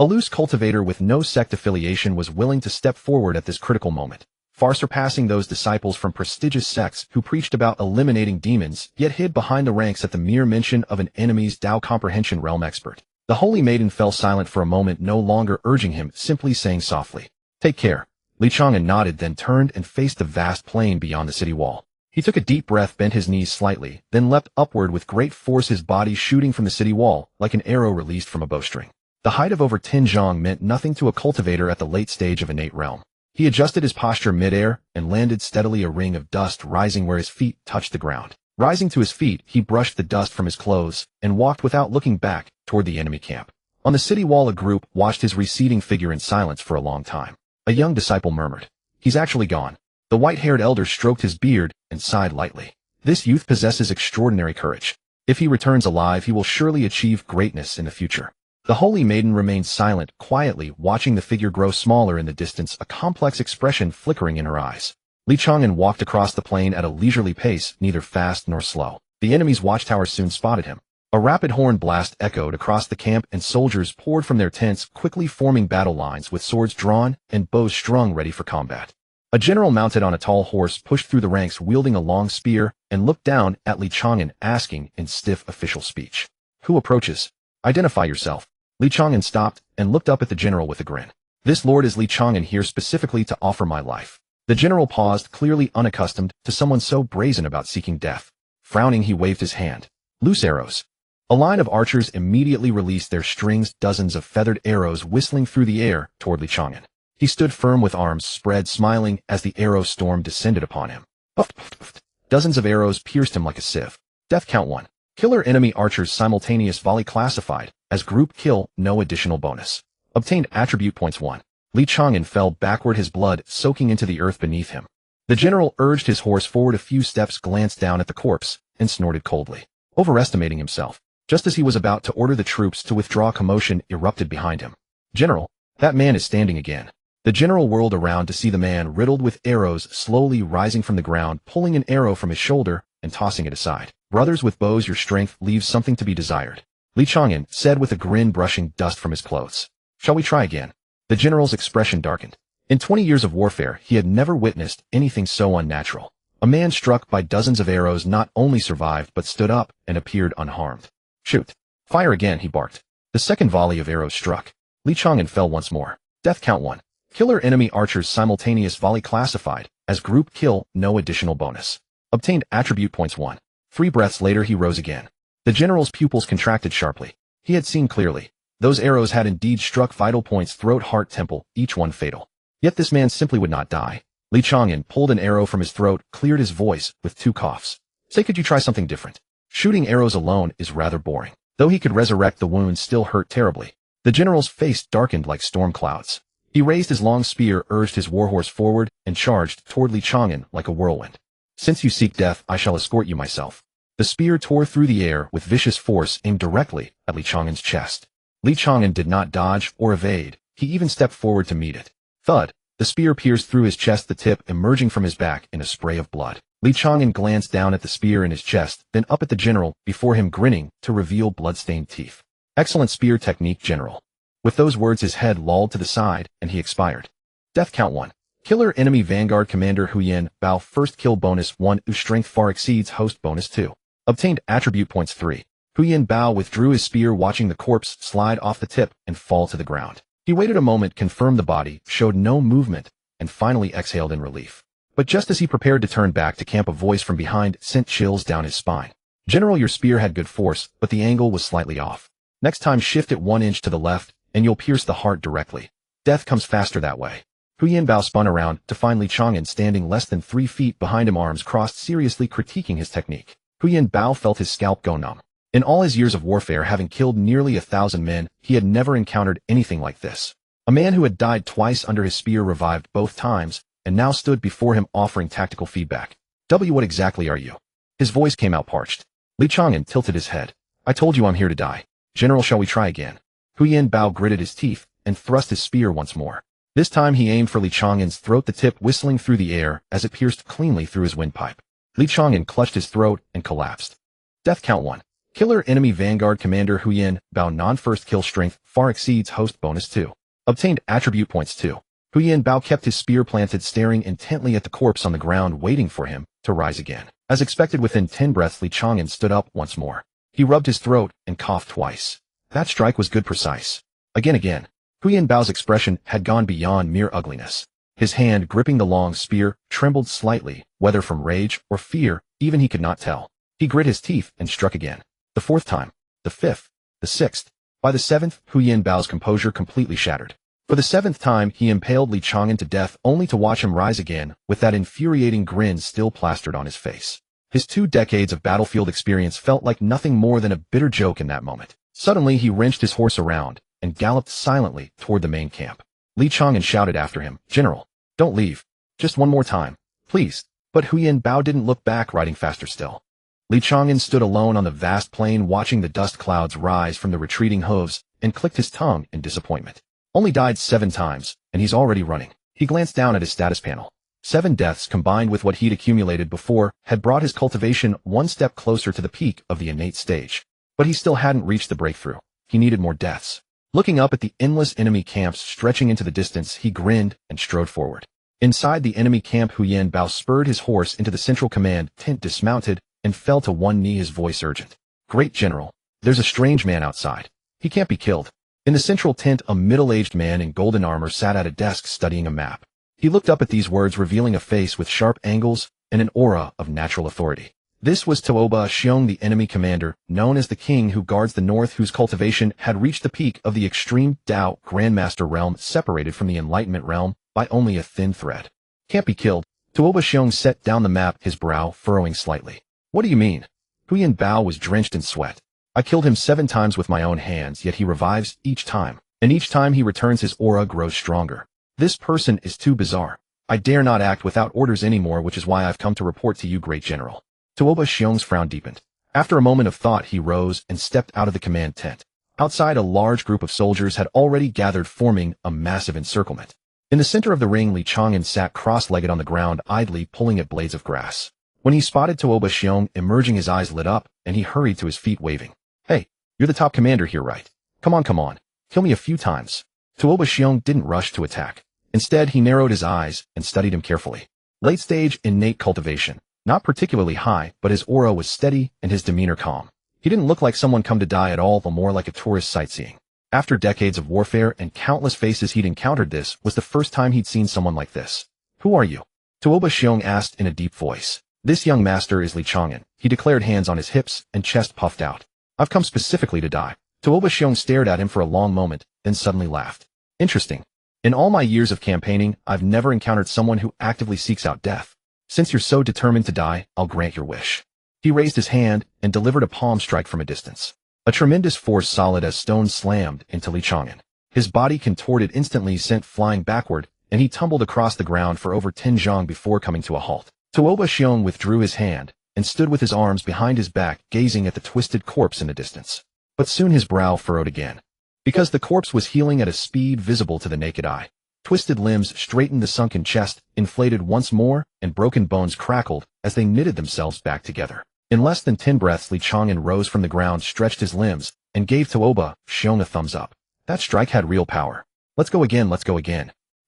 A loose cultivator with no sect affiliation was willing to step forward at this critical moment, far surpassing those disciples from prestigious sects who preached about eliminating demons, yet hid behind the ranks at the mere mention of an enemy's Tao comprehension realm expert. The holy maiden fell silent for a moment, no longer urging him, simply saying softly, "Take care." Li Chang'an nodded, then turned and faced the vast plain beyond the city wall. He took a deep breath, bent his knees slightly, then leapt upward with great force, his body shooting from the city wall, like an arrow released from a bowstring. The height of over 10 zhang meant nothing to a cultivator at the late stage of innate realm. He adjusted his posture midair and landed steadily, a ring of dust rising where his feet touched the ground. Rising to his feet, he brushed the dust from his clothes and walked without looking back toward the enemy camp. On the city wall, a group watched his receding figure in silence for a long time. A young disciple murmured, "He's actually gone." The white-haired elder stroked his beard and sighed lightly. "This youth possesses extraordinary courage. If he returns alive, he will surely achieve greatness in the future." The holy maiden remained silent, quietly watching the figure grow smaller in the distance, a complex expression flickering in her eyes. Li Chang'an walked across the plain at a leisurely pace, neither fast nor slow. The enemy's watchtower soon spotted him. A rapid horn blast echoed across the camp, and soldiers poured from their tents, quickly forming battle lines with swords drawn and bows strung ready for combat. A general mounted on a tall horse pushed through the ranks, wielding a long spear, and looked down at Li Chang'an, asking in stiff official speech, "Who approaches? Identify yourself." Li Chang'an stopped and looked up at the general with a grin. "This lord is Li Chang'an, here specifically to offer my life." The general paused, clearly unaccustomed to someone so brazen about seeking death. Frowning, he waved his hand. "Loose arrows." A line of archers immediately released their strings, dozens of feathered arrows whistling through the air toward Li Chang'an. He stood firm with arms spread, smiling as the arrow storm descended upon him. Puff, puff, puff. Dozens of arrows pierced him like a sieve. Death count 1. Killer enemy archers simultaneous volley classified as group kill, no additional bonus. Obtained attribute points 1. Li Chang'an fell backward, his blood soaking into the earth beneath him. The general urged his horse forward a few steps, glanced down at the corpse, and snorted coldly. Overestimating himself. Just as he was about to order the troops to withdraw, commotion erupted behind him. "General, that man is standing again." The general whirled around to see the man riddled with arrows slowly rising from the ground, pulling an arrow from his shoulder and tossing it aside. "Brothers with bows, your strength leaves something to be desired," Li Chang'an said with a grin, brushing dust from his clothes. "Shall we try again?" The general's expression darkened. In 20 years of warfare, he had never witnessed anything so unnatural. A man struck by dozens of arrows not only survived but stood up and appeared unharmed. "Shoot. Fire again," he barked. The second volley of arrows struck. Li Chang'an fell once more. Death count 1. Killer enemy archers simultaneous volley classified as group kill, no additional bonus. Obtained attribute points 1. 3 breaths later, he rose again. The general's pupils contracted sharply. He had seen clearly. Those arrows had indeed struck vital points: throat, heart, temple, each one fatal. Yet this man simply would not die. Li Chang'an pulled an arrow from his throat, cleared his voice with 2 coughs. "Say, could you try something different? Shooting arrows alone is rather boring." Though he could resurrect, the wounds still hurt terribly. The general's face darkened like storm clouds. He raised his long spear, urged his warhorse forward, and charged toward Li Chang'an like a whirlwind. "Since you seek death, I shall escort you myself." The spear tore through the air with vicious force, aimed directly at Li Chang'an's chest. Li Chang'an did not dodge or evade. He even stepped forward to meet it. Thud! The spear pierced through his chest, the tip emerging from his back in a spray of blood. Li Chang'an glanced down at the spear in his chest, then up at the general before him, grinning to reveal blood-stained teeth. "Excellent spear technique, General." With those words, his head lolled to the side, and he expired. Death count 1. Killer enemy vanguard commander Huyen Bao, first kill bonus 1, whose strength far exceeds host bonus 2. Obtained attribute points 3. Huyen Bao withdrew his spear, watching the corpse slide off the tip and fall to the ground. He waited a moment, confirmed the body showed no movement, and finally exhaled in relief. But just as he prepared to turn back to camp, a voice from behind sent chills down his spine. "General, your spear had good force, but the angle was slightly off. Next time, shift it 1 inch to the left, and you'll pierce the heart directly. Death comes faster that way." Huyen Bao spun around to find Li Chang'an standing less than 3 feet behind him, arms crossed, seriously critiquing his technique. Huyen Bao felt his scalp go numb. In all his years of warfare, having killed nearly 1,000 men, he had never encountered anything like this. A man who had died twice under his spear revived both times, and now stood before him offering tactical feedback. What exactly are you?" His voice came out parched. Li Chang'an tilted his head. "I told you I'm here to die. General, shall we try again?" Huyen Bao gritted his teeth and thrust his spear once more. This time he aimed for Li Chang'an's throat, the tip whistling through the air as it pierced cleanly through his windpipe. Li Chang'an clutched his throat and collapsed. Death count 1. Killer Enemy Vanguard Commander Huyin Bao non-first kill strength far exceeds host bonus 2. Obtained attribute points 2. Huyin Bao kept his spear planted, staring intently at the corpse on the ground, waiting for him to rise again. As expected, within 10 breaths, Li Chang'an stood up once more. He rubbed his throat and coughed twice. That strike was good, precise. Again. Huyin Bao's expression had gone beyond mere ugliness. His hand gripping the long spear trembled slightly, whether from rage or fear, even he could not tell. He grit his teeth and struck again. The 4th time, the 5th, the 6th. By the 7th, Huyin Bao's composure completely shattered. For the 7th time, he impaled Li Chang'an to death, only to watch him rise again, with that infuriating grin still plastered on his face. His 2 decades of battlefield experience felt like nothing more than a bitter joke in that moment. Suddenly, he wrenched his horse around and galloped silently toward the main camp. Li Chang'an shouted after him, "General, don't leave. Just one more time, please." But Huyin Bao didn't look back, riding faster still. Li Chang'an stood alone on the vast plain, watching the dust clouds rise from the retreating hooves, and clicked his tongue in disappointment. Only died 7 times, and he's already running. He glanced down at his status panel. 7 deaths, combined with what he'd accumulated before, had brought his cultivation one step closer to the peak of the innate stage. But he still hadn't reached the breakthrough. He needed more deaths. Looking up at the endless enemy camps stretching into the distance, he grinned and strode forward. Inside the enemy camp, Huyin Bao spurred his horse into the central command tent, dismounted, and fell to one knee, his voice urgent. "Great General, there's a strange man outside. He can't be killed." In the central tent, a middle-aged man in golden armor sat at a desk studying a map. He looked up at these words, revealing a face with sharp angles and an aura of natural authority. This was Tuoba Xiong, the enemy commander, known as the king who guards the north, whose cultivation had reached the peak of the extreme Dao Grandmaster realm, separated from the Enlightenment realm by only a thin thread. "Can't be killed." Tuoba Xiong set down the map, his brow furrowing slightly. "What do you mean?" Huyin Bao was drenched in sweat. "I killed him 7 times with my own hands, yet he revives each time. And each time he returns, his aura grows stronger. This person is too bizarre. I dare not act without orders anymore, which is why I've come to report to you, Great General." Tuoba Xiong's frown deepened. After a moment of thought, he rose and stepped out of the command tent. Outside, a large group of soldiers had already gathered, forming a massive encirclement. In the center of the ring, Li Chang'an sat cross-legged on the ground, idly pulling at blades of grass. When he spotted Tuoba Xiong emerging, his eyes lit up, and he hurried to his feet, waving. "Hey, you're the top commander here, right? Come on. Kill me a few times." Tuoba Xiong didn't rush to attack. Instead, he narrowed his eyes and studied him carefully. Late-stage innate cultivation. Not particularly high, but his aura was steady and his demeanor calm. He didn't look like someone come to die at all, but more like a tourist sightseeing. After decades of warfare and countless faces he'd encountered, this was the first time he'd seen someone like this. "Who are you?" Tuoba Xiong asked in a deep voice. "This young master is Li Chang'an," he declared, hands on his hips and chest puffed out. "I've come specifically to die." Tuoba Xiong stared at him for a long moment, then suddenly laughed. "Interesting. In all my years of campaigning, I've never encountered someone who actively seeks out death. Since you're so determined to die, I'll grant your wish." He raised his hand and delivered a palm strike from a distance. A tremendous force, solid as stone, slammed into Li Chang'an. His body contorted, instantly sent flying backward, and he tumbled across the ground for over 10 zhang before coming to a halt. Tuoba Xiong withdrew his hand and stood with his arms behind his back, gazing at the twisted corpse in the distance. But soon his brow furrowed again. Because the corpse was healing at a speed visible to the naked eye. Twisted limbs straightened, the sunken chest inflated once more, and broken bones crackled as they knitted themselves back together. In less than 10 breaths, Li Chang'an rose from the ground, stretched his limbs, and gave Tuoba Xiong a thumbs up. That strike had real power. Let's go again.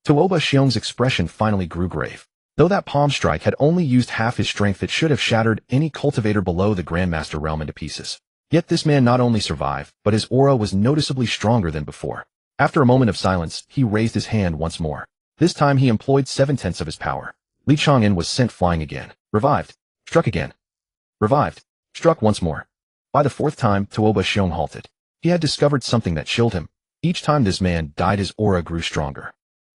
Tuoba Xiong's expression finally grew grave. Though that palm strike had only used half his strength, it should have shattered any cultivator below the Grandmaster realm into pieces. Yet this man not only survived, but his aura was noticeably stronger than before. After a moment of silence, he raised his hand once more. This time he employed 7/10 of his power. Li Chang'an was sent flying again. Revived. Struck again. Revived. Struck once more. By the 4th time, Tuoba Xiong halted. He had discovered something that chilled him. Each time this man died, his aura grew stronger.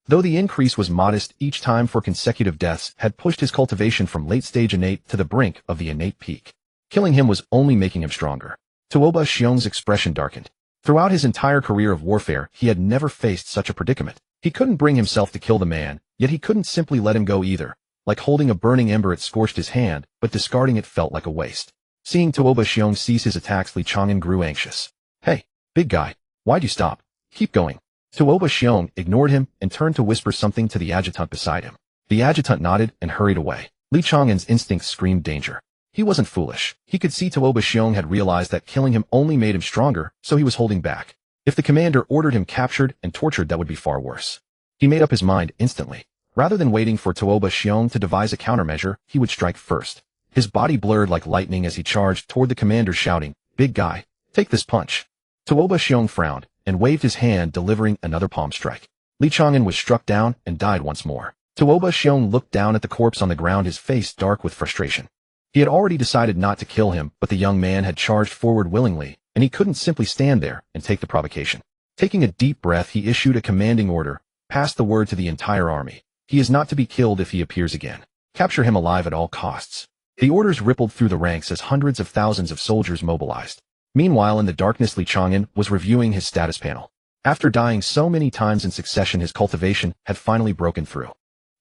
Though the increase was modest, each time for consecutive deaths had pushed his cultivation from late-stage innate to the brink of the innate peak. Killing him was only making him stronger. Tuoba Xiong's expression darkened. Throughout his entire career of warfare, he had never faced such a predicament. He couldn't bring himself to kill the man, yet he couldn't simply let him go either. Like holding a burning ember, it scorched his hand, but discarding it felt like a waste. Seeing Tuoba Xiong cease his attacks, Li Chang'an grew anxious. "Hey, big guy, why'd you stop? Keep going." Tuoba Xiong ignored him and turned to whisper something to the adjutant beside him. The adjutant nodded and hurried away. Li Chang'an's instincts screamed danger. He wasn't foolish. He could see Tuoba Xiong had realized that killing him only made him stronger, so he was holding back. If the commander ordered him captured and tortured, that would be far worse. He made up his mind instantly. Rather than waiting for Tuoba Xiong to devise a countermeasure, he would strike first. His body blurred like lightning as he charged toward the commander, shouting, "Big guy, take this punch." Tuoba Xiong frowned and waved his hand, delivering another palm strike. Li Chang'an was struck down and died once more. Tuoba Xiong looked down at the corpse on the ground, his face dark with frustration. He had already decided not to kill him, but the young man had charged forward willingly, and he couldn't simply stand there and take the provocation. Taking a deep breath, he issued a commanding order, "Pass the word to the entire army. He is not to be killed if he appears again. Capture him alive at all costs." The orders rippled through the ranks as hundreds of thousands of soldiers mobilized. Meanwhile, in the darkness, Li Chang'an was reviewing his status panel. After dying so many times in succession, his cultivation had finally broken through.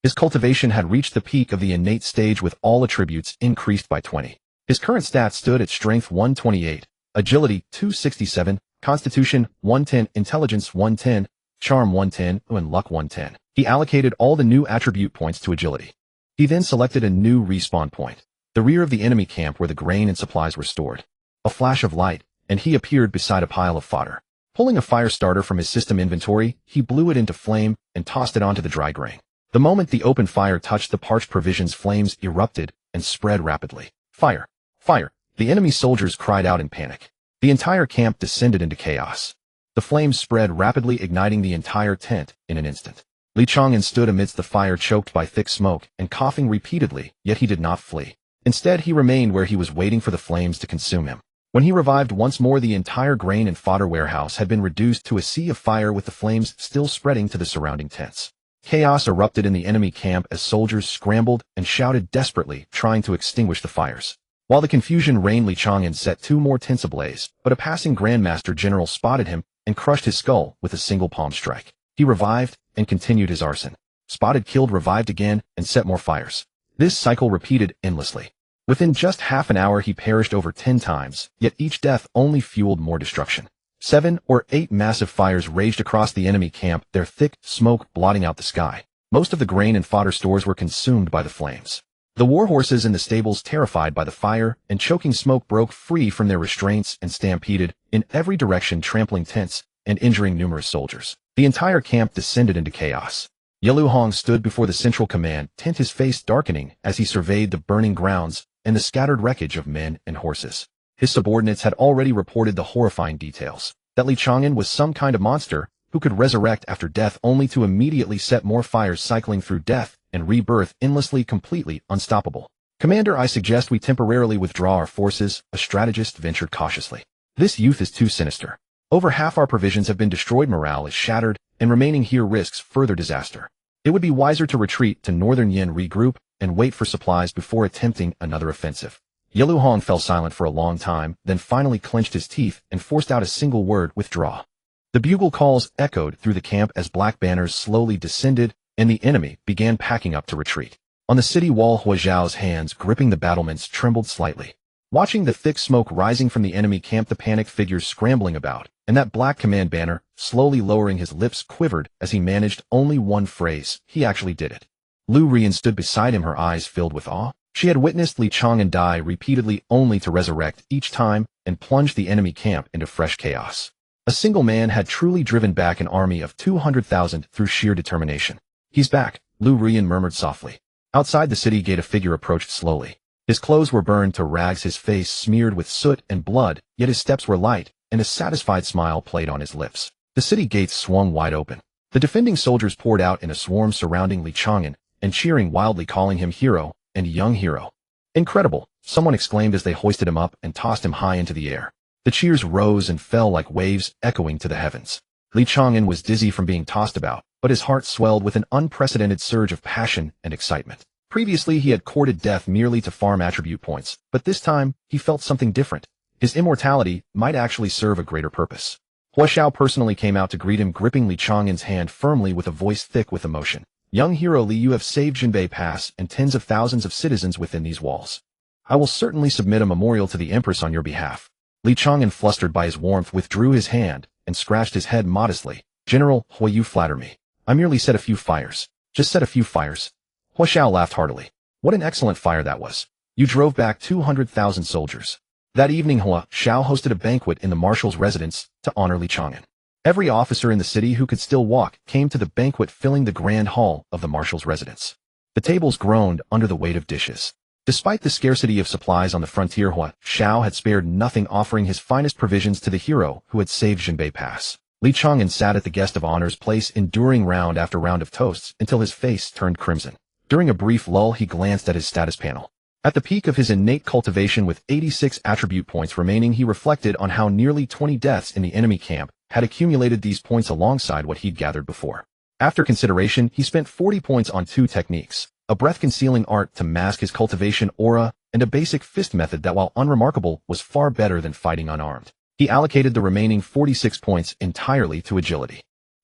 His cultivation had reached the peak of the innate stage, with all attributes increased by 20. His current stats stood at Strength 128, Agility 267, Constitution 110, Intelligence 110, Charm 110, and Luck 110. He allocated all the new attribute points to Agility. He then selected a new respawn point, the rear of the enemy camp where the grain and supplies were stored. A flash of light, and he appeared beside a pile of fodder. Pulling a fire starter from his system inventory, he blew it into flame and tossed it onto the dry grain. The moment the open fire touched the parched provisions, flames erupted and spread rapidly. "Fire! Fire!" The enemy soldiers cried out in panic. The entire camp descended into chaos. The flames spread rapidly, igniting the entire tent in an instant. Li Chang'an stood amidst the fire, choked by thick smoke and coughing repeatedly, yet he did not flee. Instead, he remained where he was, waiting for the flames to consume him. When he revived once more, the entire grain and fodder warehouse had been reduced to a sea of fire, with the flames still spreading to the surrounding tents. Chaos erupted in the enemy camp as soldiers scrambled and shouted desperately, trying to extinguish the fires. While the confusion reigned, Li Chang'an set 2 more tents ablaze, but a passing Grandmaster General spotted him and crushed his skull with a single palm strike. He revived and continued his arson. Spotted, killed, revived again, and set more fires. This cycle repeated endlessly. Within just half an hour, he perished over 10 times, yet each death only fueled more destruction. 7 or 8 massive fires raged across the enemy camp, their thick smoke blotting out the sky. Most of the grain and fodder stores were consumed by the flames. The war horses in the stables, terrified by the fire and choking smoke, broke free from their restraints and stampeded in every direction, trampling tents and injuring numerous soldiers. The entire camp descended into chaos. Yelu Hong stood before the central command tent, his face darkening as he surveyed the burning grounds and the scattered wreckage of men and horses. His subordinates had already reported the horrifying details, that Li Chang'an was some kind of monster who could resurrect after death, only to immediately set more fires, cycling through death and rebirth endlessly, completely unstoppable. "Commander, I suggest we temporarily withdraw our forces," a strategist ventured cautiously. "This youth is too sinister. Over half our provisions have been destroyed, morale is shattered, and remaining here risks further disaster. It would be wiser to retreat to northern Yin, regroup, and wait for supplies before attempting another offensive." Yelu Hong fell silent for a long time, then finally clenched his teeth and forced out a single word: "Withdraw." The bugle calls echoed through the camp as black banners slowly descended, and the enemy began packing up to retreat. On the city wall, Hua Zhao's hands gripping the battlements trembled slightly. Watching the thick smoke rising from the enemy camp, the panicked figures scrambling about, and that black command banner slowly lowering, his lips quivered as he managed only one phrase: "He actually did it." Lu Rian stood beside him, her eyes filled with awe. She had witnessed Li Chang'an die repeatedly, only to resurrect each time and plunge the enemy camp into fresh chaos. A single man had truly driven back an army of 200,000 through sheer determination. "He's back," Lu Rian murmured softly. Outside the city gate, a figure approached slowly. His clothes were burned to rags, his face smeared with soot and blood, yet his steps were light, and a satisfied smile played on his lips. The city gates swung wide open. The defending soldiers poured out in a swarm, surrounding Li Chang'an and cheering wildly, calling him hero and young hero. "Incredible," someone exclaimed as they hoisted him up and tossed him high into the air. The cheers rose and fell like waves, echoing to the heavens. Li Chang'an was dizzy from being tossed about, but his heart swelled with an unprecedented surge of passion and excitement. Previously, he had courted death merely to farm attribute points, but this time, he felt something different. His immortality might actually serve a greater purpose. Hua Xiao personally came out to greet him, gripping Li Chang'an's hand firmly with a voice thick with emotion. "Young hero Li, you have saved Jinbei Pass and tens of thousands of citizens within these walls. I will certainly submit a memorial to the Empress on your behalf." Li Chang'an, flustered by his warmth, withdrew his hand and scratched his head modestly. "General Hua, you flatter me. I merely set a few fires. Just set a few fires." Hua Xiao laughed heartily. What an excellent fire that was. You drove back 200,000 soldiers. That evening Hua Xiao hosted a banquet in the marshal's residence to honor Li Chang'an. Every officer in the city who could still walk came to the banquet, filling the grand hall of the marshal's residence. The tables groaned under the weight of dishes. Despite the scarcity of supplies on the frontier, Hua Xiao had spared nothing, offering his finest provisions to the hero who had saved Jinbei Pass. Li Chang'an sat at the guest of honor's place, enduring round after round of toasts until his face turned crimson. During a brief lull, he glanced at his status panel. At the peak of his innate cultivation with 86 attribute points remaining, he reflected on how nearly 20 deaths in the enemy camp had accumulated these points alongside what he'd gathered before. After consideration, he spent 40 points on 2 techniques, a breath-concealing art to mask his cultivation aura, and a basic fist method that, while unremarkable, was far better than fighting unarmed. He allocated the remaining 46 points entirely to agility.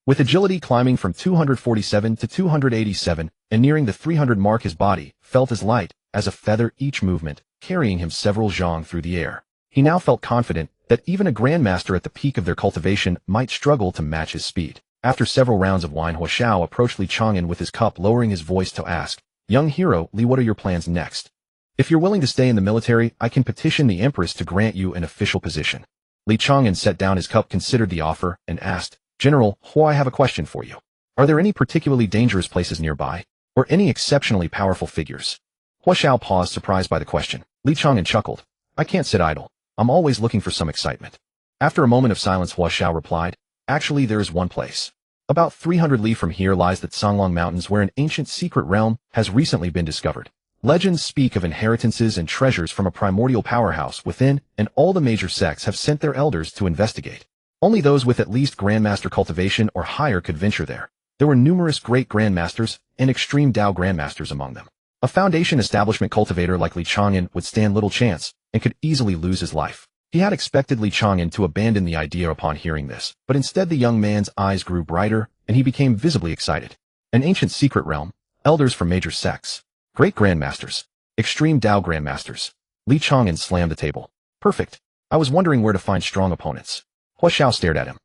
With agility climbing from 247 to 287 and nearing the 300 mark, his body felt as light as a feather, each movement carrying him several zhang through the air. He now felt confident that even a grandmaster at the peak of their cultivation might struggle to match his speed. After several rounds of wine, Hua Xiao approached Li Chang'an with his cup, lowering his voice to ask, "Young hero, Li, what are your plans next? If you're willing to stay in the military, I can petition the Empress to grant you an official position." Li Chang'an set down his cup, considered the offer, and asked, "General Hua, I have a question for you. Are there any particularly dangerous places nearby, or any exceptionally powerful figures?" Hua Xiao paused, surprised by the question. Li Chang'an chuckled, "I can't sit idle. I'm always looking for some excitement." After a moment of silence, Hua Xiao replied, "Actually, there is one place. About 300 li from here lies the Chang'an Mountains, where an ancient secret realm has recently been discovered. Legends speak of inheritances and treasures from a primordial powerhouse within, and all the major sects have sent their elders to investigate. Only those with at least grandmaster cultivation or higher could venture there. There were numerous great grandmasters and extreme Dao grandmasters among them. A foundation establishment cultivator like Li Chang'an would stand little chance and could easily lose his life." He had expected Li Chang'an to abandon the idea upon hearing this, but instead the young man's eyes grew brighter and he became visibly excited. An ancient secret realm, elders from major sects, great grandmasters, extreme Dao grandmasters. Li Chang'an slammed the table. "Perfect. I was wondering where to find strong opponents." Hua Xiao stared at him.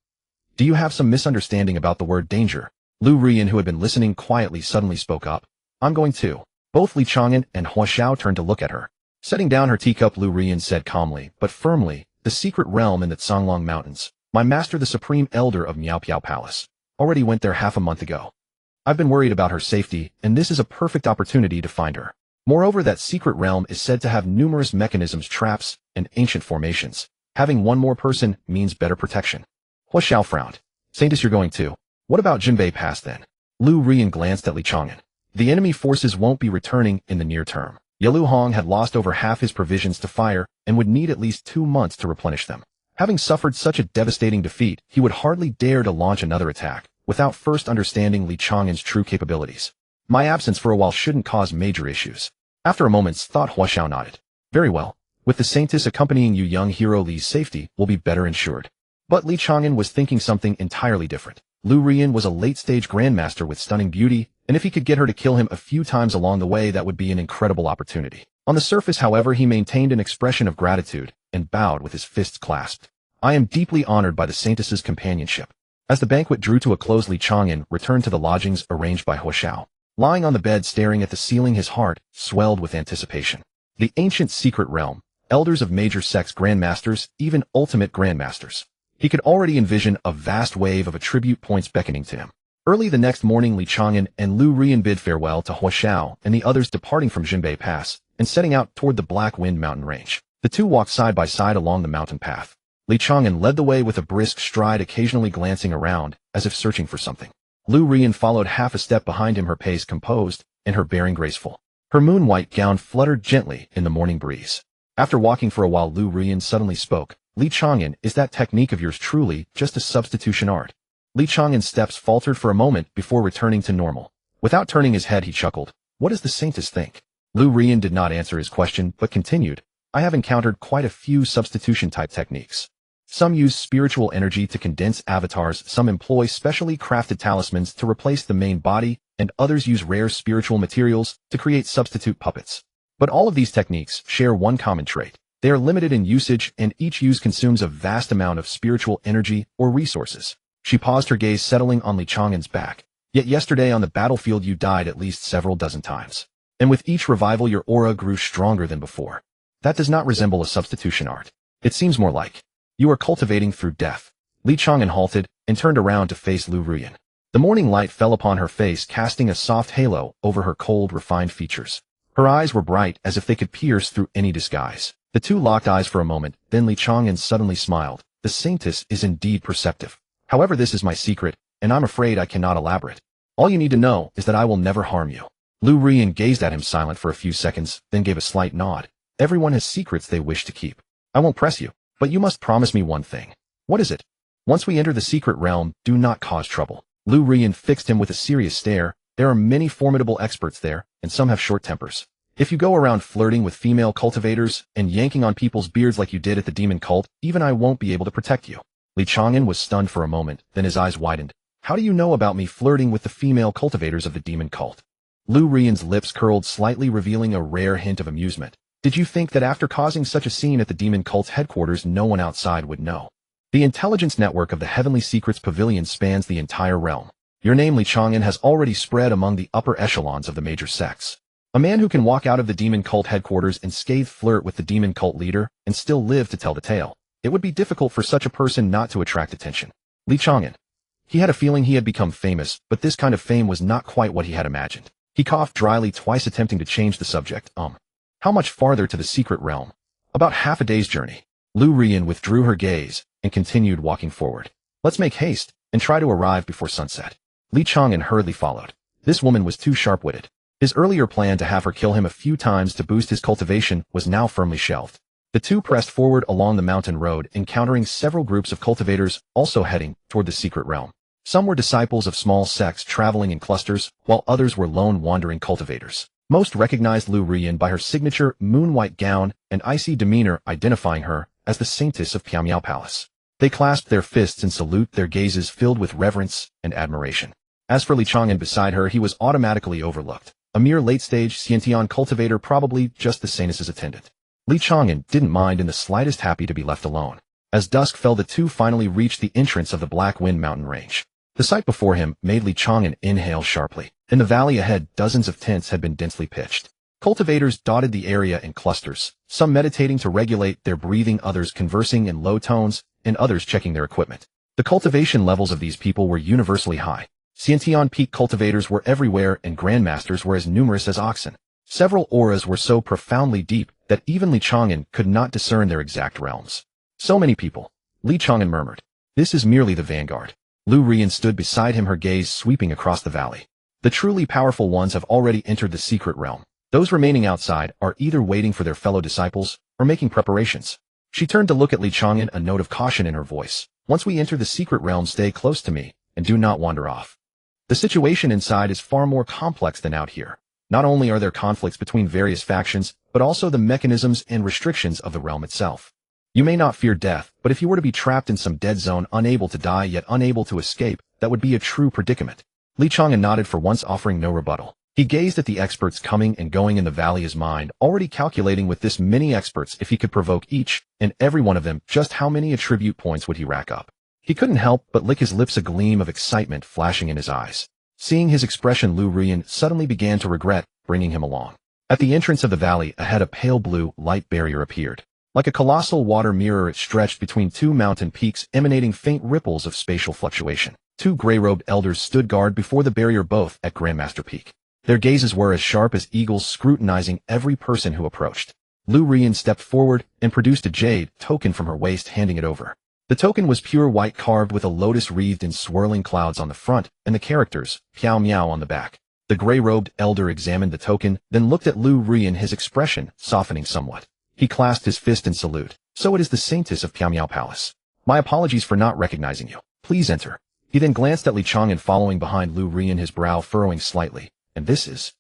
"Do you have some misunderstanding about the word danger?" Lu Rian, who had been listening quietly, suddenly spoke up. "I'm going too." Both Li Chang'an and Hua Xiao turned to look at her. Setting down her teacup, Lu Rian said calmly but firmly, "The secret realm in the Chang'an Mountains. My master, the supreme elder of Miaopiao Palace, already went there half a month ago. I've been worried about her safety, and this is a perfect opportunity to find her. Moreover, that secret realm is said to have numerous mechanisms, traps, and ancient formations. Having one more person means better protection." Hua Xiao frowned. "Saintus, you're going too. What about Jinbei Pass then?" Lu Rian glanced at Li Chang'an. "The enemy forces won't be returning in the near term. Yalu Hong had lost over half his provisions to fire and would need at least 2 months to replenish them. Having suffered such a devastating defeat, he would hardly dare to launch another attack without first understanding Li Chang'an's true capabilities. My absence for a while shouldn't cause major issues." After a moment's thought, Hua Xiao nodded. "Very well. With the Saintess accompanying you, young hero, Li's safety will be better ensured." But Li Chang'an was thinking something entirely different. Lu Rian was a late-stage grandmaster with stunning beauty, and if he could get her to kill him a few times along the way, that would be an incredible opportunity. On the surface, however, he maintained an expression of gratitude and bowed with his fists clasped. "I am deeply honored by the Saintess's companionship." As the banquet drew to a close, Li Chang'an returned to the lodgings arranged by Hua Xiao. Lying on the bed staring at the ceiling, his heart swelled with anticipation. The ancient secret realm, elders of major sects, grandmasters, even ultimate grandmasters. He could already envision a vast wave of attribute points beckoning to him. Early the next morning, Li Chang'an and Lu Rian bid farewell to Hua Xiao and the others, departing from Jinbei Pass and setting out toward the Black Wind mountain range. The two walked side by side along the mountain path. Li Chang'an led the way with a brisk stride, occasionally glancing around as if searching for something. Lu Rian followed half a step behind him, her pace composed and her bearing graceful. Her moon-white gown fluttered gently in the morning breeze. After walking for a while, Lu Rian suddenly spoke. "Li Chang'an, is that technique of yours truly just a substitution art?" Li Chang'an's steps faltered for a moment before returning to normal. Without turning his head, he chuckled. "What does the Saintess think?" Lu Rian did not answer his question, but continued. "I have encountered quite a few substitution-type techniques. Some use spiritual energy to condense avatars, some employ specially crafted talismans to replace the main body, and others use rare spiritual materials to create substitute puppets. But all of these techniques share one common trait. They are limited in usage, and each use consumes a vast amount of spiritual energy or resources." She paused, her gaze settling on Li Chang'an's back. "Yet yesterday on the battlefield you died at least several dozen times. and with each revival your aura grew stronger than before. That does not resemble a substitution art. It seems more like you are cultivating through death. Li Chang'an halted and turned around to face Lu Ruyan. The morning light fell upon her face, casting a soft halo over her cold, refined features. Her eyes were bright as if they could pierce through any disguise. The two locked eyes for a moment, then Li Chang'an suddenly smiled. The saintess is indeed perceptive. However, this is my secret, and I'm afraid I cannot elaborate. All you need to know is that I will never harm you. Lu Ruyan gazed at him silent for a few seconds, then gave a slight nod. Everyone has secrets they wish to keep. I won't press you, but you must promise me one thing. What is it? Once we enter the secret realm, do not cause trouble. Lu Ruyan fixed him with a serious stare. There are many formidable experts there, and some have short tempers. If you go around flirting with female cultivators and yanking on people's beards like you did at the demon cult, even I won't be able to protect you. Li Chang'an was stunned for a moment, then his eyes widened. How do you know about me flirting with the female cultivators of the demon cult? Lu Ruyan's lips curled slightly, revealing a rare hint of amusement. Did you think that after causing such a scene at the demon cult's headquarters no one outside would know? The intelligence network of the Heavenly Secrets Pavilion spans the entire realm. Your name, Li Chang'an, has already spread among the upper echelons of the major sects. A man who can walk out of the demon cult headquarters and scathe flirt with the demon cult leader and still live to tell the tale. It would be difficult for such a person not to attract attention. Li Chang'an. He had a feeling he had become famous, but this kind of fame was not quite what he had imagined. He coughed dryly, twice attempting to change the subject. How much farther to the secret realm? About half a day's journey. Lu Ruyan withdrew her gaze and continued walking forward. Let's make haste and try to arrive before sunset. Li Chang'an hurriedly followed. This woman was too sharp-witted. His earlier plan to have her kill him a few times to boost his cultivation was now firmly shelved. The two pressed forward along the mountain road, encountering several groups of cultivators also heading toward the secret realm. Some were disciples of small sects traveling in clusters, while others were lone wandering cultivators. Most recognized Lu Ruyan by her signature moon-white gown and icy demeanor, identifying her as the saintess of Piamiao Palace. They clasped their fists in salute, their gazes filled with reverence and admiration. As for Li Chang'an beside her, he was automatically overlooked. A mere late-stage Xiantian cultivator, probably just the saintess's attendant. Li Chang'an didn't mind in the slightest, happy to be left alone. As dusk fell, the two finally reached the entrance of the Black Wind mountain range. The sight before him made Li Chang'an inhale sharply. In the valley ahead, dozens of tents had been densely pitched. Cultivators dotted the area in clusters, some meditating to regulate their breathing, others conversing in low tones, and others checking their equipment. The cultivation levels of these people were universally high. Xiantian peak cultivators were everywhere, and grandmasters were as numerous as oxen. Several auras were so profoundly deep that even Li Chang'an could not discern their exact realms. So many people. Li Chang'an murmured. This is merely the vanguard. Lu Ruyan stood beside him, her gaze sweeping across the valley. The truly powerful ones have already entered the secret realm. Those remaining outside are either waiting for their fellow disciples or making preparations. She turned to look at Li Chang'an, a note of caution in her voice. Once we enter the secret realm, stay close to me and do not wander off. The situation inside is far more complex than out here. Not only are there conflicts between various factions, but also the mechanisms and restrictions of the realm itself. You may not fear death, but if you were to be trapped in some dead zone, unable to die yet unable to escape, that would be a true predicament. Li Chang'an nodded for once, offering no rebuttal. He gazed at the experts coming and going in the valley, his mind already calculating with this many experts, if he could provoke each and every one of them, just how many attribute points would he rack up. He couldn't help but lick his lips, a gleam of excitement flashing in his eyes. Seeing his expression, Lu Ruyan suddenly began to regret bringing him along. At the entrance of the valley ahead, a pale blue light barrier appeared. Like a colossal water mirror, it stretched between two mountain peaks, emanating faint ripples of spatial fluctuation. Two gray-robed elders stood guard before the barrier, both at Grandmaster Peak. Their gazes were as sharp as eagles, scrutinizing every person who approached. Lu Ruyan stepped forward and produced a jade token from her waist, handing it over. The token was pure white, carved with a lotus wreathed in swirling clouds on the front and the characters Piao Miao on the back. The gray-robed elder examined the token, then looked at Lu Ruyan, his expression softening somewhat. He clasped his fist in salute. So it is the saintess of Piamiao Palace. My apologies for not recognizing you. Please enter. He then glanced at Li Chang'an, following behind Lu Ruyan, his brow furrowing slightly. And this is?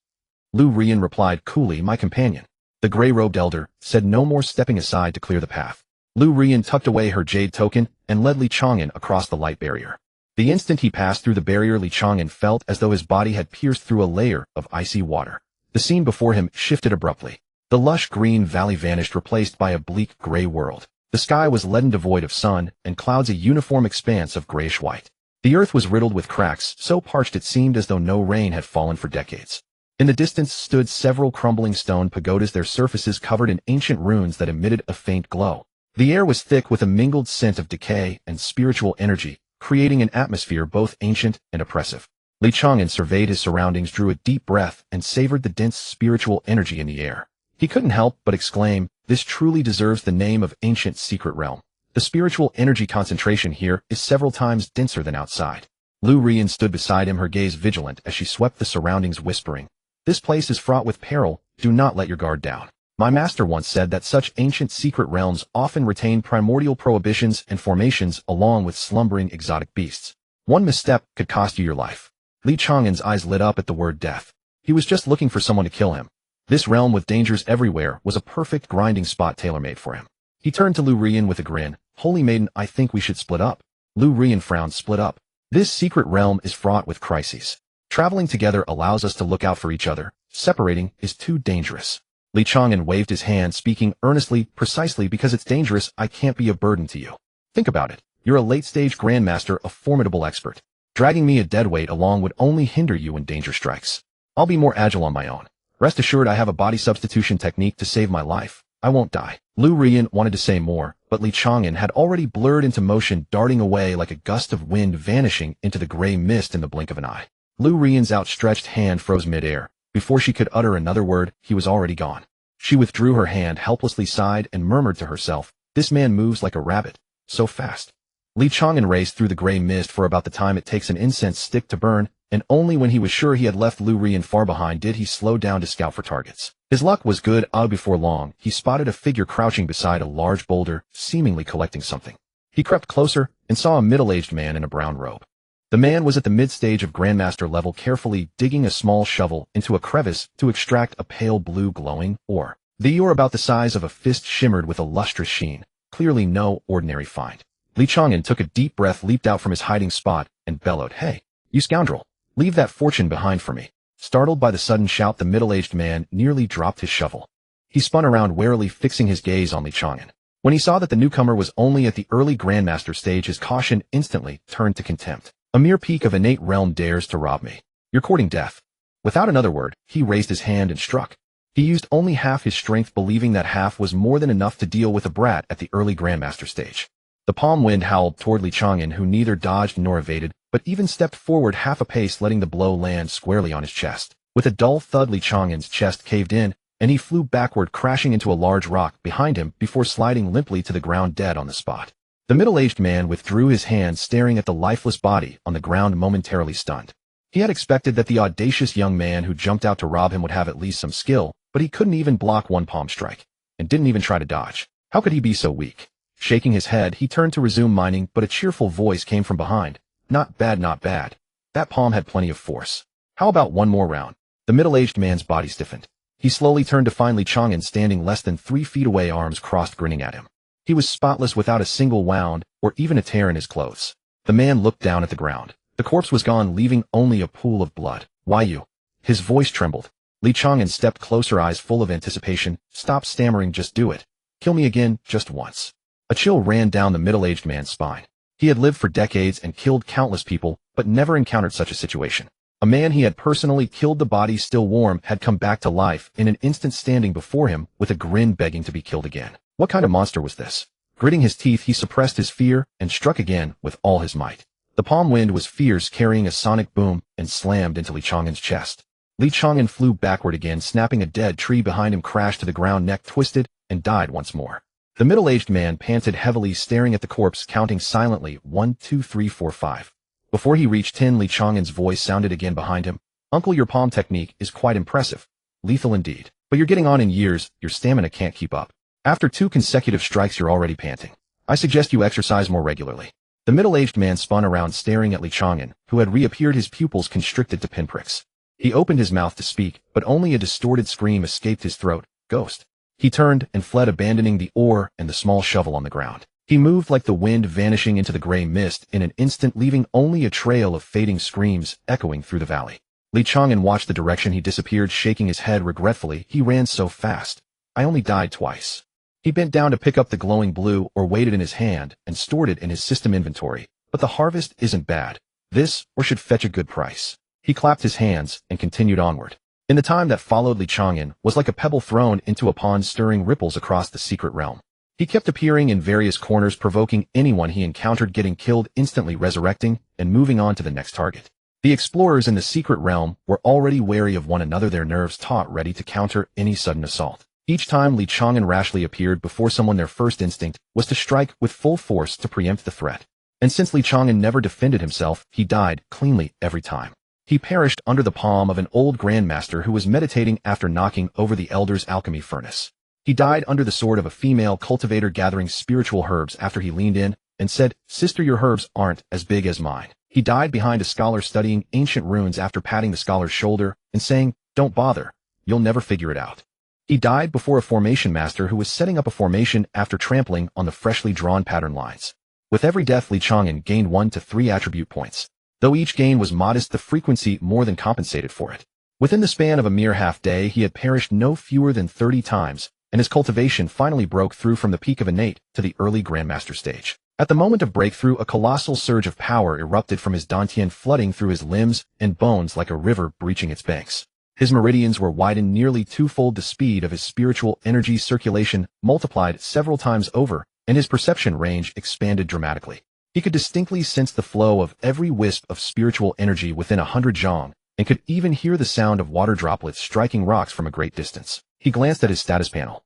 Lu Ruyan replied coolly, my companion. The gray-robed elder said no more, stepping aside to clear the path. Lu Ruyan tucked away her jade token and led Li Chang'an across the light barrier. The instant he passed through the barrier, Li Chang'an felt as though his body had pierced through a layer of icy water. The scene before him shifted abruptly. The lush green valley vanished, replaced by a bleak gray world. The sky was leaden, devoid of sun, and clouds a uniform expanse of grayish-white. The earth was riddled with cracks, so parched it seemed as though no rain had fallen for decades. In the distance stood several crumbling stone pagodas, their surfaces covered in ancient runes that emitted a faint glow. The air was thick with a mingled scent of decay and spiritual energy, creating an atmosphere both ancient and oppressive. Li Chang'an surveyed his surroundings, drew a deep breath, and savored the dense spiritual energy in the air. He couldn't help but exclaim, "This truly deserves the name of ancient secret realm. The spiritual energy concentration here is several times denser than outside." Lu Rian stood beside him, her gaze vigilant as she swept the surroundings, whispering, "This place is fraught with peril. Do not let your guard down. My master once said that such ancient secret realms often retain primordial prohibitions and formations along with slumbering exotic beasts. One misstep could cost you your life." Li Chang'an's eyes lit up at the word death. He was just looking for someone to kill him. This realm with dangers everywhere was a perfect grinding spot tailor-made for him. He turned to Lu Rian with a grin. "Holy maiden, I think we should split up." Lu Rian frowned. "Split up? This secret realm is fraught with crises. Traveling together allows us to look out for each other. Separating is too dangerous." Li Chang'an waved his hand, speaking earnestly, "Precisely because it's dangerous, I can't be a burden to you. Think about it. You're a late-stage grandmaster, a formidable expert. Dragging me a deadweight along would only hinder you when danger strikes. I'll be more agile on my own. Rest assured I have a body substitution technique to save my life. I won't die." Lu Rian wanted to say more, but Li Chang'an had already blurred into motion, darting away like a gust of wind, vanishing into the gray mist in the blink of an eye. Lu Rian's outstretched hand froze midair. Before she could utter another word, he was already gone. She withdrew her hand, helplessly sighed, and murmured to herself, "This man moves like a rabbit. So fast." Li Chang'an raced through the gray mist for about the time it takes an incense stick to burn, and only when he was sure he had left Lu Rian far behind did he slow down to scout for targets. His luck was good. Before long, he spotted a figure crouching beside a large boulder, seemingly collecting something. He crept closer and saw a middle-aged man in a brown robe. The man was at the mid-stage of Grandmaster level, carefully digging a small shovel into a crevice to extract a pale blue glowing ore. The ore, about the size of a fist, shimmered with a lustrous sheen, clearly no ordinary find. Li Chang'an took a deep breath, leaped out from his hiding spot, and bellowed, "Hey, you scoundrel! Leave that fortune behind for me." Startled by the sudden shout, the middle-aged man nearly dropped his shovel. He spun around warily, fixing his gaze on Li Chang'an. When he saw that the newcomer was only at the early Grandmaster stage, his caution instantly turned to contempt. "A mere peak of innate realm dares to rob me. You're courting death." Without another word, he raised his hand and struck. He used only half his strength, believing that half was more than enough to deal with a brat at the early Grandmaster stage. The palm wind howled toward Li Chang'an, who neither dodged nor evaded, but even stepped forward half a pace, letting the blow land squarely on his chest. With a dull thud, Li Chang'an's chest caved in, and he flew backward, crashing into a large rock behind him before sliding limply to the ground, dead on the spot. The middle-aged man withdrew his hand, staring at the lifeless body on the ground, momentarily stunned. He had expected that the audacious young man who jumped out to rob him would have at least some skill, but he couldn't even block one palm strike, and didn't even try to dodge. How could he be so weak? Shaking his head, he turned to resume mining, but a cheerful voice came from behind. "Not bad, not bad. That palm had plenty of force. How about one more round?" The middle-aged man's body stiffened. He slowly turned to find Li Chang'an standing less than 3 feet away, arms crossed, grinning at him. He was spotless, without a single wound or even a tear in his clothes. The man looked down at the ground. The corpse was gone, leaving only a pool of blood. "Why you?" His voice trembled. Li Chang'an stepped closer, eyes full of anticipation. "Stop stammering, just do it. Kill me again, just once." A chill ran down the middle-aged man's spine. He had lived for decades and killed countless people, but never encountered such a situation. A man he had personally killed, the body still warm, had come back to life in an instant, standing before him with a grin, begging to be killed again. What kind of monster was this? Gritting his teeth, he suppressed his fear and struck again with all his might. The palm wind was fierce, carrying a sonic boom, and slammed into Li Chang'an's chest. Li Chang'an flew backward again, snapping. A dead tree behind him crashed to the ground, neck twisted, and died once more. The middle-aged man panted heavily, staring at the corpse, counting silently, 1, 2, 3, 4, 5. Before he reached 10, Li Chang'an's voice sounded again behind him. "Uncle, your palm technique is quite impressive. Lethal indeed. But you're getting on in years, your stamina can't keep up. After 2 consecutive strikes, you're already panting. I suggest you exercise more regularly." The middle-aged man spun around, staring at Li Chang'an, who had reappeared, his pupils constricted to pinpricks. He opened his mouth to speak, but only a distorted scream escaped his throat. "Ghost." He turned and fled, abandoning the ore and the small shovel on the ground. He moved like the wind, vanishing into the gray mist in an instant, leaving only a trail of fading screams echoing through the valley. Li Chang'an watched the direction he disappeared, shaking his head regretfully. He ran so fast. "I only died twice." He bent down to pick up the glowing blue ore, weighed it in his hand, and stored it in his system inventory. But the harvest isn't bad. This ore should fetch a good price. He clapped his hands and continued onward. In the time that followed, Li Chang'an was like a pebble thrown into a pond, stirring ripples across the secret realm. He kept appearing in various corners, provoking anyone he encountered, getting killed, instantly resurrecting, and moving on to the next target. The explorers in the secret realm were already wary of one another, their nerves taut, ready to counter any sudden assault. Each time Li Chang'an rashly appeared before someone, their first instinct was to strike with full force to preempt the threat. And since Li Chang'an never defended himself, he died cleanly every time. He perished under the palm of an old grandmaster who was meditating after knocking over the elder's alchemy furnace. He died under the sword of a female cultivator gathering spiritual herbs after he leaned in and said, "Sister, your herbs aren't as big as mine." He died behind a scholar studying ancient runes after patting the scholar's shoulder and saying, "Don't bother, you'll never figure it out." He died before a formation master who was setting up a formation after trampling on the freshly drawn pattern lines. With every death, Li Chang'an gained 1 to 3 attribute points. Though each gain was modest, the frequency more than compensated for it. Within the span of a mere half-day, he had perished no fewer than 30 times, and his cultivation finally broke through from the peak of innate to the early grandmaster stage. At the moment of breakthrough, a colossal surge of power erupted from his dantian, flooding through his limbs and bones like a river breaching its banks. His meridians were widened nearly twofold, the speed of his spiritual energy circulation multiplied several times over, and his perception range expanded dramatically. He could distinctly sense the flow of every wisp of spiritual energy within 100 zhang, and could even hear the sound of water droplets striking rocks from a great distance. He glanced at his status panel.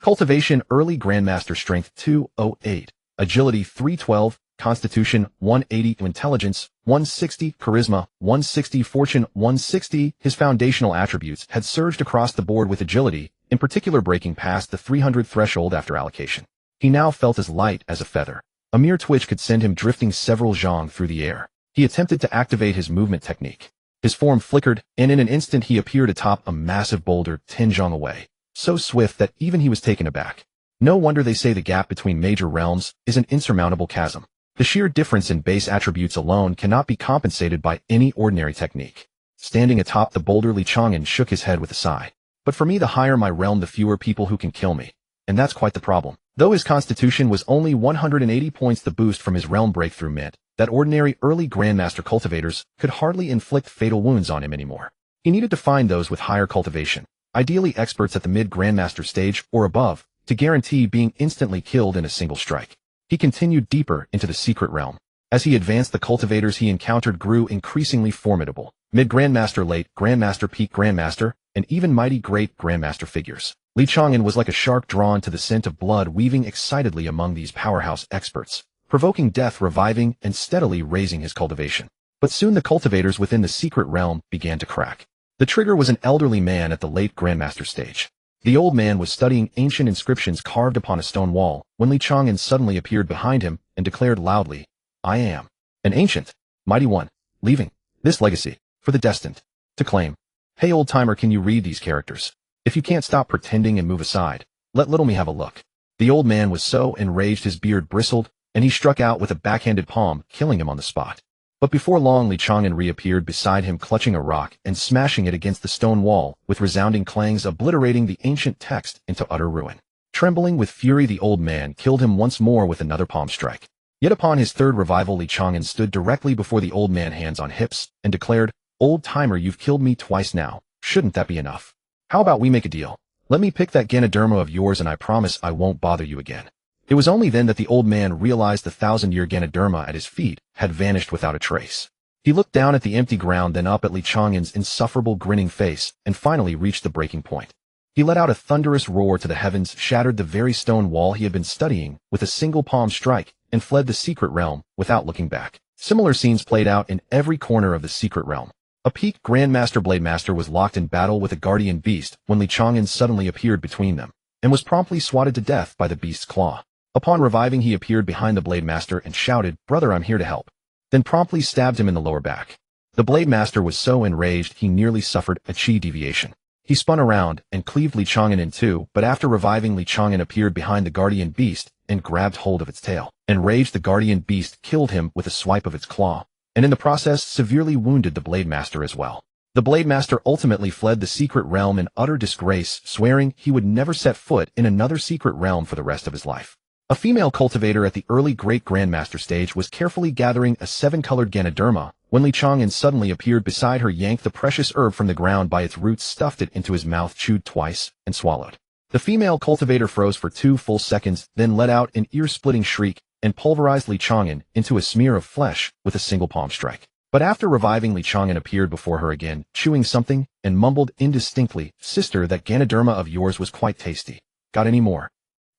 Cultivation: Early Grandmaster, Strength 208, Agility 312, Constitution 180, Intelligence 160, Charisma 160, Fortune 160. His foundational attributes had surged across the board, with agility, in particular, breaking past the 300 threshold after allocation. He now felt as light as a feather. A mere twitch could send him drifting several zhang through the air. He attempted to activate his movement technique. His form flickered, and in an instant he appeared atop a massive boulder 10 zhang away, so swift that even he was taken aback. No wonder they say the gap between major realms is an insurmountable chasm. The sheer difference in base attributes alone cannot be compensated by any ordinary technique. Standing atop the boulder, Li Chang'an shook his head with a sigh. But for me, the higher my realm, the fewer people who can kill me. And that's quite the problem. Though his constitution was only 180 points, the boost from his realm breakthrough meant that ordinary early grandmaster cultivators could hardly inflict fatal wounds on him anymore. He needed to find those with higher cultivation, ideally experts at the mid-grandmaster stage or above, to guarantee being instantly killed in a single strike. He continued deeper into the secret realm. As he advanced, the cultivators he encountered grew increasingly formidable. Mid-grandmaster, late grandmaster, peak grandmaster, and even mighty great grandmaster figures. Li Chang'an was like a shark drawn to the scent of blood, weaving excitedly among these powerhouse experts, provoking death, reviving, and steadily raising his cultivation. But soon the cultivators within the secret realm began to crack. The trigger was an elderly man at the late grandmaster stage. The old man was studying ancient inscriptions carved upon a stone wall when Li Chang'an suddenly appeared behind him and declared loudly, "I am an ancient, mighty one, leaving this legacy for the destined to claim. Hey, old timer, can you read these characters? If you can't stop pretending and move aside, let little me have a look." The old man was so enraged his beard bristled, and he struck out with a backhanded palm, killing him on the spot. But before long, Li Chang'an reappeared beside him, clutching a rock and smashing it against the stone wall with resounding clangs, obliterating the ancient text into utter ruin. Trembling with fury, the old man killed him once more with another palm strike. Yet upon his third revival, Li Chang'an stood directly before the old man, hands on hips, and declared, "Old timer, you've killed me twice now. Shouldn't that be enough? How about we make a deal? Let me pick that Ganoderma of yours and I promise I won't bother you again." It was only then that the old man realized the 1,000-year Ganoderma at his feet had vanished without a trace. He looked down at the empty ground, then up at Li Chang'an's insufferable grinning face, and finally reached the breaking point. He let out a thunderous roar to the heavens, shattered the very stone wall he had been studying with a single palm strike, and fled the secret realm without looking back. Similar scenes played out in every corner of the secret realm. A peak grandmaster blade master was locked in battle with a guardian beast when Li Chang'an suddenly appeared between them, and was promptly swatted to death by the beast's claw. Upon reviving, he appeared behind the blade master and shouted, "Brother, I'm here to help," then promptly stabbed him in the lower back. The blade master was so enraged he nearly suffered a chi deviation. He spun around and cleaved Li Chang'an in two, but after reviving, Li Chang'an appeared behind the guardian beast and grabbed hold of its tail. Enraged, the guardian beast killed him with a swipe of its claw, and in the process severely wounded the blade master as well. The blade master ultimately fled the secret realm in utter disgrace, swearing he would never set foot in another secret realm for the rest of his life. A female cultivator at the early Great Grandmaster stage was carefully gathering a 7-colored Ganoderma when Li Chang'an suddenly appeared beside her, yanked the precious herb from the ground by its roots, stuffed it into his mouth, chewed twice, and swallowed. The female cultivator froze for 2 full seconds, then let out an ear-splitting shriek and pulverized Li Chang'an into a smear of flesh with a single palm strike. But after reviving, Li Chang'an appeared before her again, chewing something, and mumbled indistinctly, "Sister, that Ganoderma of yours was quite tasty. Got any more?"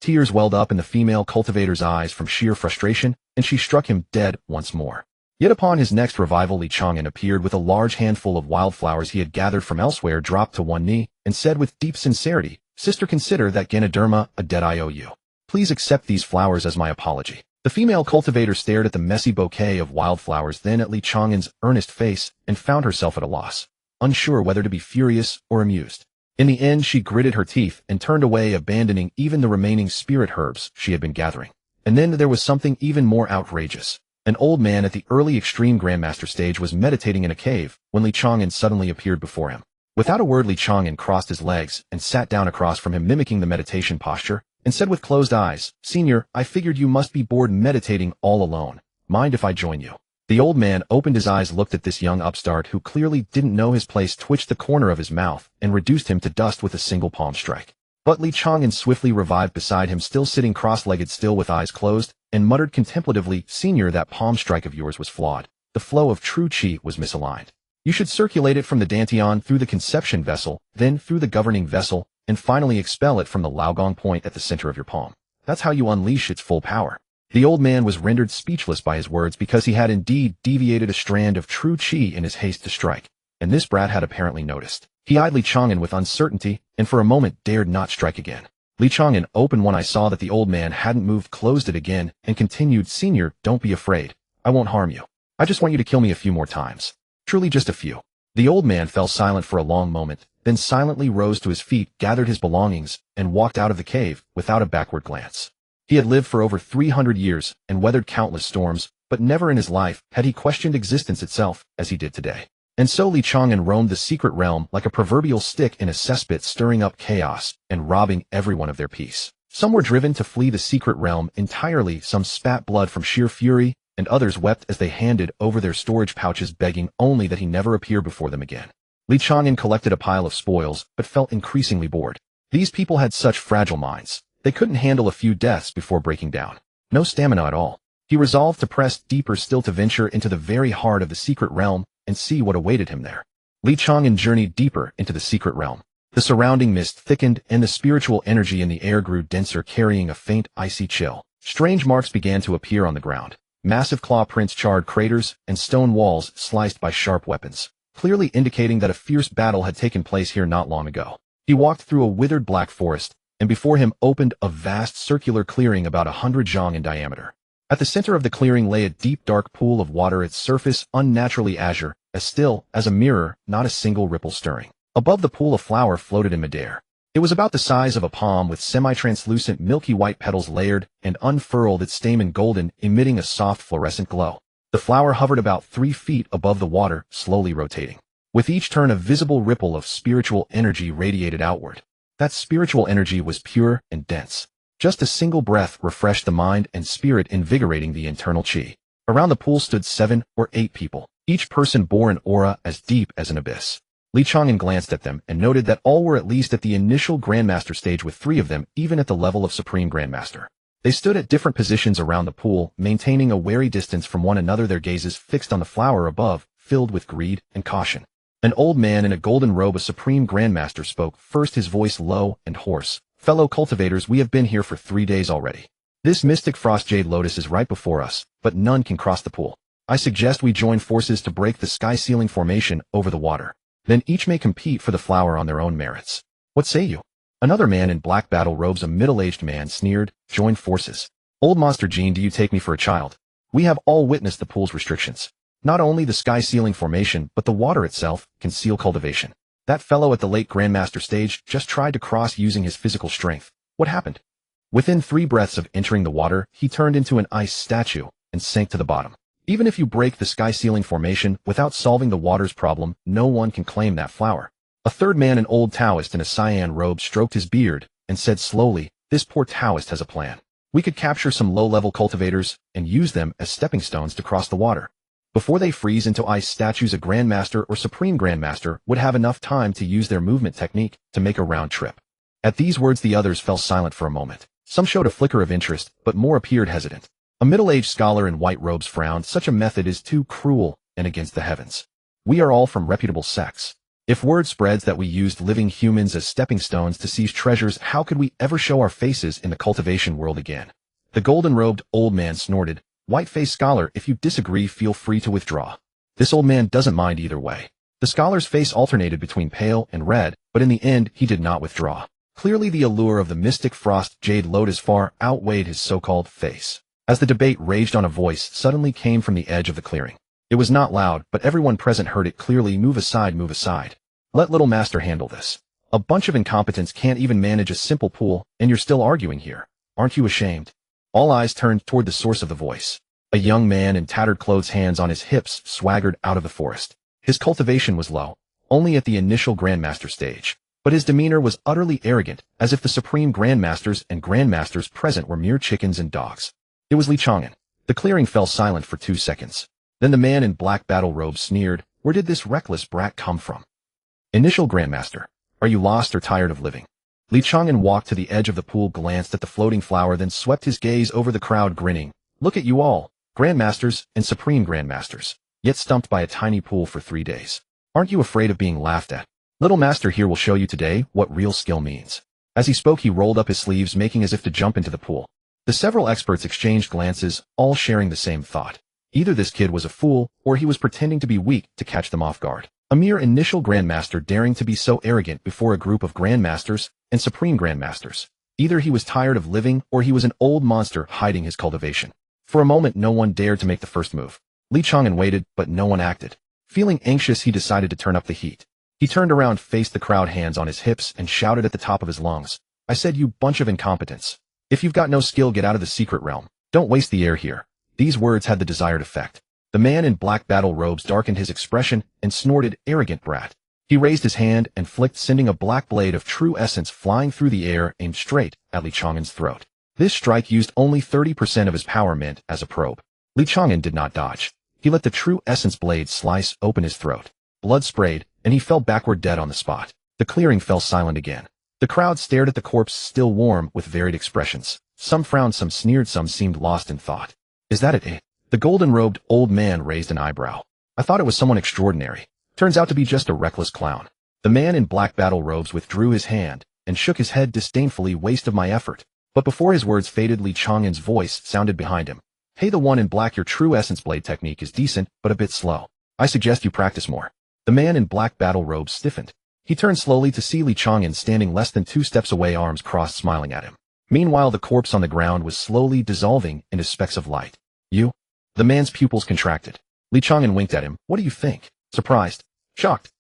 Tears welled up in the female cultivator's eyes from sheer frustration, and she struck him dead once more. Yet upon his next revival, Li Chang'an appeared with a large handful of wildflowers he had gathered from elsewhere, dropped to one knee, and said with deep sincerity, "Sister, consider that Ganoderma a debt I owe you. Please accept these flowers as my apology." The female cultivator stared at the messy bouquet of wildflowers, then at Li Chang'an's earnest face, and found herself at a loss, unsure whether to be furious or amused. In the end, she gritted her teeth and turned away, abandoning even the remaining spirit herbs she had been gathering. And then there was something even more outrageous. An old man at the early Extreme Grandmaster stage was meditating in a cave when Li Chang'an suddenly appeared before him. Without a word, Li Chang'an crossed his legs and sat down across from him, mimicking the meditation posture, and said with closed eyes, "Senior, I figured you must be bored meditating all alone. Mind if I join you?" The old man opened his eyes, looked at this young upstart who clearly didn't know his place, twitched the corner of his mouth, and reduced him to dust with a single palm strike. But Li Chang'an swiftly revived beside him, still sitting cross-legged, still with eyes closed, and muttered contemplatively, "Senior, that palm strike of yours was flawed. The flow of true qi was misaligned. You should circulate it from the dantian through the conception vessel, then through the governing vessel, and finally expel it from the Laogong point at the center of your palm. That's how you unleash its full power." The old man was rendered speechless by his words, because he had indeed deviated a strand of true qi in his haste to strike, and this brat had apparently noticed. He eyed Li Chang'an with uncertainty, and for a moment dared not strike again. Li Chang'an opened one eye, saw that the old man hadn't moved, closed it again, and continued, "Senior, don't be afraid. I won't harm you. I just want you to kill me a few more times. Truly just a few." The old man fell silent for a long moment, then silently rose to his feet, gathered his belongings, and walked out of the cave without a backward glance. He had lived for over 300 years and weathered countless storms, but never in his life had he questioned existence itself as he did today. And so Li Chang'an roamed the secret realm like a proverbial stick in a cesspit, stirring up chaos and robbing everyone of their peace. Some were driven to flee the secret realm entirely, some spat blood from sheer fury, and others wept as they handed over their storage pouches, begging only that he never appear before them again. Li Chang'an collected a pile of spoils, but felt increasingly bored. These people had such fragile minds. They couldn't handle a few deaths before breaking down. No stamina at all. He resolved to press deeper still, to venture into the very heart of the secret realm and see what awaited him there. Li Chang'an journeyed deeper into the secret realm. The surrounding mist thickened and the spiritual energy in the air grew denser, carrying a faint, icy chill. Strange marks began to appear on the ground. Massive claw prints, charred craters, and stone walls sliced by sharp weapons, clearly indicating that a fierce battle had taken place here not long ago. He walked through a withered black forest, and before him opened a vast circular clearing about 100 zhang in diameter. At the center of the clearing lay a deep dark pool of water, its surface unnaturally azure, as still as a mirror, not a single ripple stirring. Above the pool a flower floated in midair. It was about the size of a palm, with semi-translucent milky white petals layered and unfurled, its stamen golden, emitting a soft fluorescent glow. The flower hovered about 3 feet above the water, slowly rotating. With each turn a visible ripple of spiritual energy radiated outward. That spiritual energy was pure and dense. Just a single breath refreshed the mind and spirit, invigorating the internal qi. Around the pool stood 7 or 8 people. Each person bore an aura as deep as an abyss. Li Chang'an glanced at them and noted that all were at least at the initial Grandmaster stage, with 3 of them even at the level of Supreme Grandmaster. They stood at different positions around the pool, maintaining a wary distance from one another, their gazes fixed on the flower above, filled with greed and caution. An old man in a golden robe, a Supreme Grandmaster, spoke first, his voice low and hoarse. "Fellow cultivators, we have been here for 3 days already. This mystic frost jade lotus is right before us, but none can cross the pool. I suggest we join forces to break the sky ceiling formation over the water. Then each may compete for the flower on their own merits. What say you?" Another man in black battle robes, a middle-aged man, sneered, "Join forces. Old Monster Gene, do you take me for a child? We have all witnessed the pool's restrictions. Not only the sky ceiling formation, but the water itself can seal cultivation. That fellow at the late Grandmaster stage just tried to cross using his physical strength. What happened? Within 3 breaths of entering the water, he turned into an ice statue and sank to the bottom. Even if you break the sky ceiling formation without solving the water's problem, no one can claim that flower." A third man, an old Taoist in a cyan robe, stroked his beard and said slowly, "This poor Taoist has a plan. We could capture some low-level cultivators and use them as stepping stones to cross the water. Before they freeze into ice statues, a Grandmaster or Supreme Grandmaster would have enough time to use their movement technique to make a round trip. At these words the others fell silent for a moment. Some showed a flicker of interest, but more appeared hesitant. A middle-aged scholar in white robes frowned. Such a method is too cruel and against the heavens. We are all from reputable sects. If word spreads that we used living humans as stepping stones to seize treasures, how could we ever show our faces in the cultivation world again? The golden-robed old man snorted. White-faced scholar, if you disagree, feel free to withdraw. This old man doesn't mind either way. The scholar's face alternated between pale and red, but in the end he did not withdraw. Clearly the allure of the mystic frost jade lotus far outweighed his so-called face. As the debate raged on, a voice suddenly came from the edge of the clearing. It was not loud, but everyone present heard it clearly. Move aside, move aside. Let little master handle this. A bunch of incompetents can't even manage a simple pool, and you're still arguing here. Aren't you ashamed? All eyes turned toward the source of the voice. A young man in tattered clothes, hands on his hips, swaggered out of the forest. His cultivation was low, only at the initial Grandmaster stage. But his demeanor was utterly arrogant, as if the Supreme Grandmasters and Grandmasters present were mere chickens and dogs. It was Chang'an. The clearing fell silent for 2 seconds. Then the man in black battle robes sneered. Where did this reckless brat come from? Initial Grandmaster. Are you lost or tired of living? Chang'an walked to the edge of the pool, glanced at the floating flower, then swept his gaze over the crowd, grinning. Look at you all, Grandmasters and Supreme Grandmasters, yet stumped by a tiny pool for 3 days. Aren't you afraid of being laughed at? Little Master here will show you today what real skill means. As he spoke, he rolled up his sleeves, making as if to jump into the pool. The several experts exchanged glances, all sharing the same thought. Either this kid was a fool, or he was pretending to be weak to catch them off guard. A mere initial Grandmaster daring to be so arrogant before a group of Grandmasters and Supreme Grandmasters. Either he was tired of living, or he was an old monster hiding his cultivation. For a moment no one dared to make the first move. Chang'an waited, but no one acted. Feeling anxious, he decided to turn up the heat. He turned around, faced the crowd, hands on his hips, and shouted at the top of his lungs. I said, you bunch of incompetents. If you've got no skill, get out of the secret realm. Don't waste the air here. These words had the desired effect. The man in black battle robes darkened his expression and snorted, arrogant brat. He raised his hand and flicked, sending a black blade of true essence flying through the air, aimed straight at Chang'an's throat. This strike used only 30% of his power, meant as a probe. Chang'an did not dodge. He let the true essence blade slice open his throat. Blood sprayed, and he fell backward dead on the spot. The clearing fell silent again. The crowd stared at the corpse, still warm, with varied expressions. Some frowned, some sneered, some seemed lost in thought. Is that it? The golden-robed old man raised an eyebrow. I thought it was someone extraordinary. Turns out to be just a reckless clown. The man in black battle robes withdrew his hand and shook his head disdainfully. Waste of my effort. But before his words faded, Chang'an's voice sounded behind him. Hey, the one in black, your true essence blade technique is decent, but a bit slow. I suggest you practice more. The man in black battle robes stiffened. He turned slowly to see Chang'an standing less than 2 steps away, arms crossed, smiling at him. Meanwhile, the corpse on the ground was slowly dissolving into specks of light. You? The man's pupils contracted. Chang'an winked at him. What do you think? Surprised? Shocked?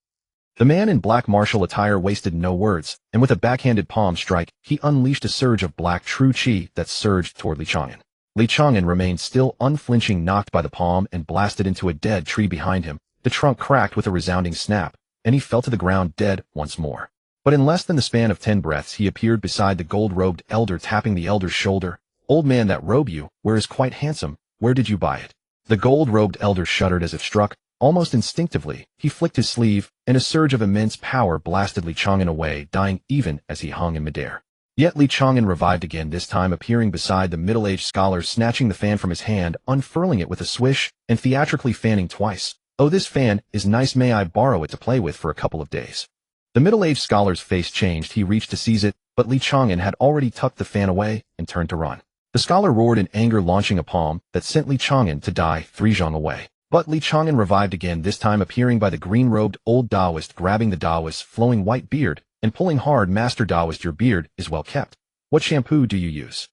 The man in black martial attire wasted no words, and with a backhanded palm strike, he unleashed a surge of black true chi that surged toward Chang'an. Chang'an remained still, unflinching, knocked by the palm and blasted into a dead tree behind him. The trunk cracked with a resounding snap, and he fell to the ground dead once more. But in less than the span of 10 breaths he appeared beside the gold-robed elder, tapping the elder's shoulder. Old man, that robe you wear is quite handsome. Where did you buy it? The gold-robed elder shuddered as if struck. Almost instinctively, he flicked his sleeve, and a surge of immense power blasted Chang'an away, dying even as he hung in midair. Yet Chang'an revived again, this time appearing beside the middle-aged scholar, snatching the fan from his hand, unfurling it with a swish, and theatrically fanning twice. Oh, this fan is nice. May I borrow it to play with for a couple of days? The middle-aged scholar's face changed. He reached to seize it, but Chang'an had already tucked the fan away and turned to run. The scholar roared in anger, launching a palm that sent Chang'an to die 3 zhang away. But Chang'an revived again, this time appearing by the green-robed old Taoist, grabbing the Taoist's flowing white beard and pulling hard. Master Taoist, your beard is well kept. What shampoo do you use?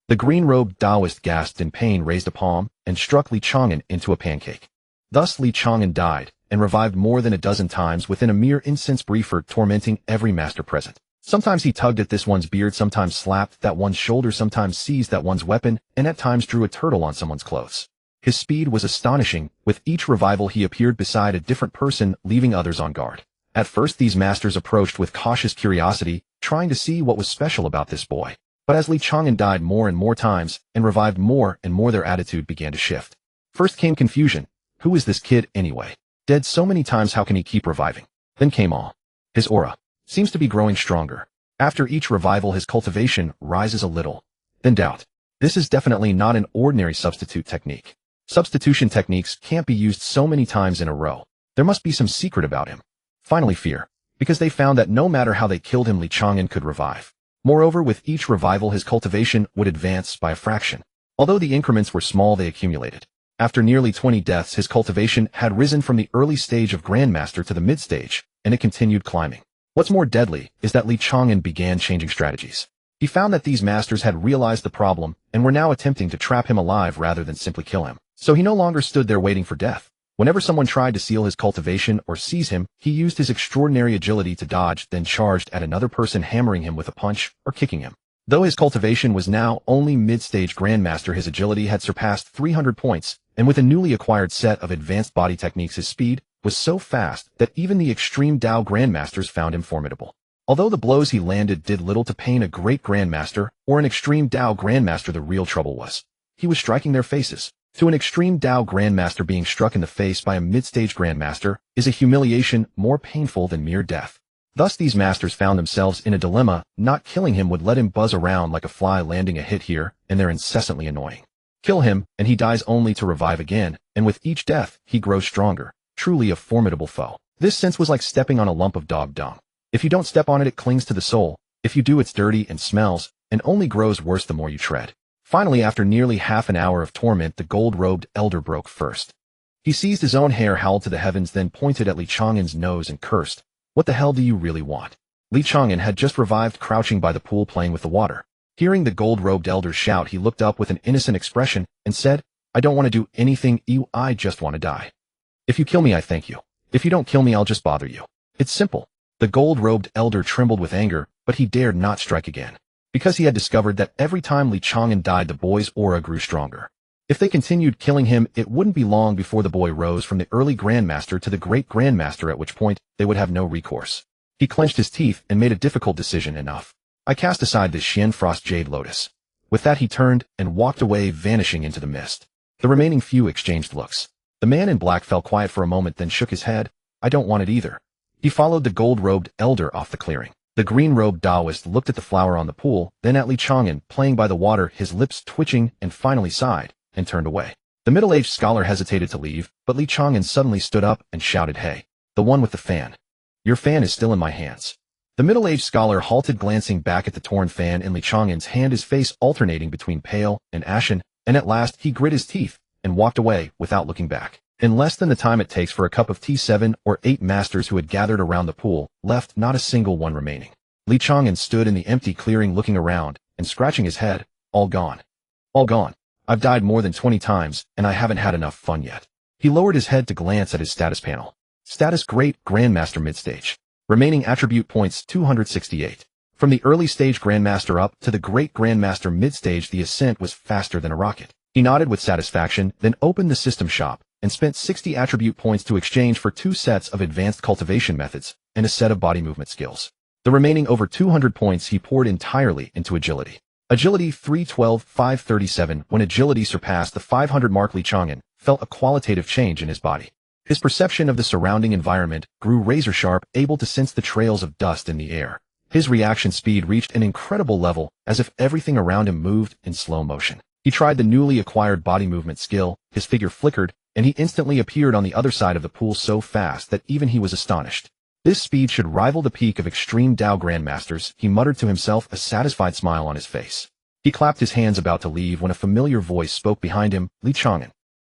The green-robed Taoist gasped in pain, raised a palm, and struck Chang'an into a pancake. Thus Chang'an died, and revived more than a dozen times within a mere instance, briefer, tormenting every master present. Sometimes he tugged at this one's beard, sometimes slapped that one's shoulder, sometimes seized that one's weapon, and at times drew a turtle on someone's clothes. His speed was astonishing. With each revival he appeared beside a different person, leaving others on guard. At first these masters approached with cautious curiosity, trying to see what was special about this boy. But as Li Chang'an died more and more times, and revived more and more, their attitude began to shift. First came confusion. Who is this kid anyway? Dead so many times, how can he keep reviving? Then came awe. His aura seems to be growing stronger. After each revival his cultivation rises a little. Then doubt. This is definitely not an ordinary substitute technique. Substitution techniques can't be used so many times in a row. There must be some secret about him. Finally fear, because they found that no matter how they killed him, Li Chang'an could revive. Moreover, with each revival his cultivation would advance by a fraction. Although the increments were small, they accumulated. After nearly 20 deaths his cultivation had risen from the early stage of Grandmaster to the mid-stage, and it continued climbing. What's more deadly is that Li Chang'an began changing strategies. He found that these masters had realized the problem and were now attempting to trap him alive rather than simply kill him. So he no longer stood there waiting for death. Whenever someone tried to seal his cultivation or seize him, he used his extraordinary agility to dodge, then charged at another person, hammering him with a punch or kicking him. Though his cultivation was now only mid-stage Grandmaster, his agility had surpassed 300 points, and with a newly acquired set of advanced body techniques his speed was so fast that even the extreme Dao Grandmasters found him formidable. Although the blows he landed did little to pain a great Grandmaster or an extreme Dao Grandmaster, the real trouble was he was striking their faces. To an extreme Dao Grandmaster, being struck in the face by a mid-stage Grandmaster is a humiliation more painful than mere death. Thus these masters found themselves in a dilemma. Not killing him would let him buzz around like a fly, landing a hit here and there, incessantly annoying. Kill him, and he dies only to revive again, and with each death he grows stronger, truly a formidable foe. This sense was like stepping on a lump of dog dung. If you don't step on it, it clings to the soul. If you do, it's dirty and smells, and only grows worse the more you tread. Finally, after nearly half an hour of torment, the gold-robed elder broke first. He seized his own hair, howled to the heavens, then pointed at Li Chang'an's nose and cursed. What the hell do you really want? Li Chang'an had just revived, crouching by the pool playing with the water. Hearing the gold-robed elder's shout, he looked up with an innocent expression and said, I don't want to do anything, I just want to die. If you kill me, I thank you. If you don't kill me, I'll just bother you. It's simple. The gold-robed elder trembled with anger, but he dared not strike again, because he had discovered that every time Li Chang'an died the boy's aura grew stronger. If they continued killing him, it wouldn't be long before the boy rose from the early Grandmaster to the great Grandmaster, at which point they would have no recourse. He clenched his teeth and made a difficult decision. Enough. I cast aside this Xian Frost Jade Lotus. With that he turned and walked away, vanishing into the mist. The remaining few exchanged looks. The man in black fell quiet for a moment, then shook his head. I don't want it either. He followed the gold-robed elder off the clearing. The green-robed Taoist looked at the flower on the pool, then at Li Chang'an playing by the water, his lips twitching, and finally sighed and turned away. The middle-aged scholar hesitated to leave, but Li Chang'an suddenly stood up and shouted, Hey, the one with the fan. Your fan is still in my hands. The middle-aged scholar halted, glancing back at the torn fan in Li Chang'an's hand, his face alternating between pale and ashen, and at last he grit his teeth and walked away without looking back. In less than the time it takes for a cup of tea, 7 or 8 masters who had gathered around the pool left, not a single one remaining. Li Chang'an stood in the empty clearing, looking around and scratching his head. All gone. All gone. I've died more than 20 times, and I haven't had enough fun yet. He lowered his head to glance at his status panel. Status: Great Grandmaster Midstage. Remaining attribute points 268. From the early stage Grandmaster up to the Great Grandmaster Midstage, the ascent was faster than a rocket. He nodded with satisfaction, then opened the system shop and spent 60 attribute points to exchange for 2 sets of advanced cultivation methods and a set of body movement skills. The remaining over 200 points he poured entirely into agility. Agility 312, 537. When agility surpassed the 500 mark, Li Chang'an felt a qualitative change in his body. His perception of the surrounding environment grew razor sharp, able to sense the trails of dust in the air. His reaction speed reached an incredible level, as if everything around him moved in slow motion. He tried the newly acquired body movement skill, his figure flickered, and he instantly appeared on the other side of the pool so fast that even he was astonished. This speed should rival the peak of extreme Dao Grandmasters, he muttered to himself, a satisfied smile on his face. He clapped his hands about to leave when a familiar voice spoke behind him, Li Chang'an.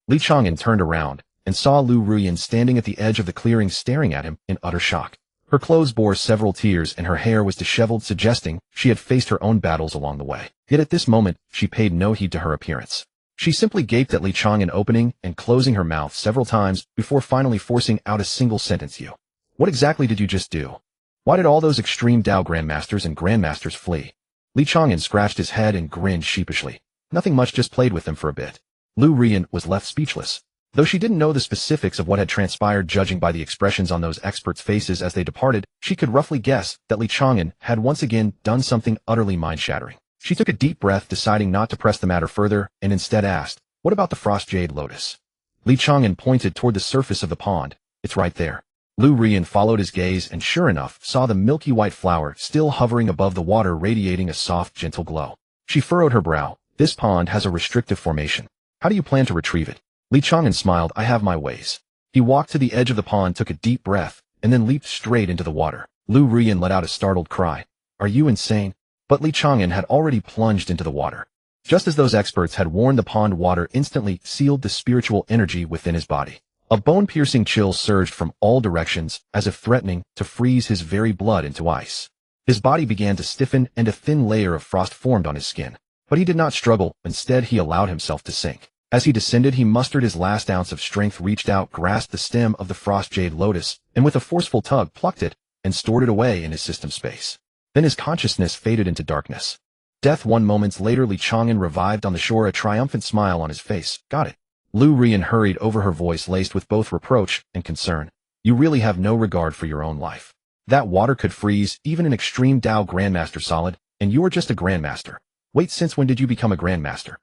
Li Chang'an turned around and saw Lu Ruyan standing at the edge of the clearing, staring at him in utter shock. Her clothes bore several tears and her hair was disheveled, suggesting she had faced her own battles along the way. Yet at this moment, she paid no heed to her appearance. She simply gaped at Li Chang'an, opening and closing her mouth several times before finally forcing out a single sentence. You. What exactly did you just do? Why did all those extreme Dao Grandmasters and Grandmasters flee? Li Chang'an scratched his head and grinned sheepishly. Nothing much, just played with them for a bit. Lu Ruyan was left speechless. Though she didn't know the specifics of what had transpired, judging by the expressions on those experts' faces as they departed, she could roughly guess that Li Chang'an had once again done something utterly mind-shattering. She took a deep breath, deciding not to press the matter further, and instead asked, "What about the frost jade lotus?" Li Chang'an pointed toward the surface of the pond. "It's right there." Lu Rian followed his gaze and sure enough saw the milky white flower still hovering above the water, radiating a soft, gentle glow. She furrowed her brow. "This pond has a restrictive formation. How do you plan to retrieve it?" Li Chang'an smiled. "I have my ways." He walked to the edge of the pond, took a deep breath, and then leaped straight into the water. Lu Rian let out a startled cry. "Are you insane?" But Li Chang'an had already plunged into the water. Just as those experts had warned, the pond water instantly sealed the spiritual energy within his body. A bone-piercing chill surged from all directions, as if threatening to freeze his very blood into ice. His body began to stiffen, and a thin layer of frost formed on his skin. But he did not struggle. Instead, he allowed himself to sink. As he descended, he mustered his last ounce of strength, reached out, grasped the stem of the frost jade lotus, and with a forceful tug plucked it and stored it away in his system space. Then his consciousness faded into darkness. Death. 1 moment later, Li Chang'an revived on the shore, a triumphant smile on his face. "Got it." Lu Rian hurried over, her voice laced with both reproach and concern. "You really have no regard for your own life. That water could freeze even an extreme Dao Grandmaster solid, and you're just a Grandmaster. Wait, since when did you become a Grandmaster?"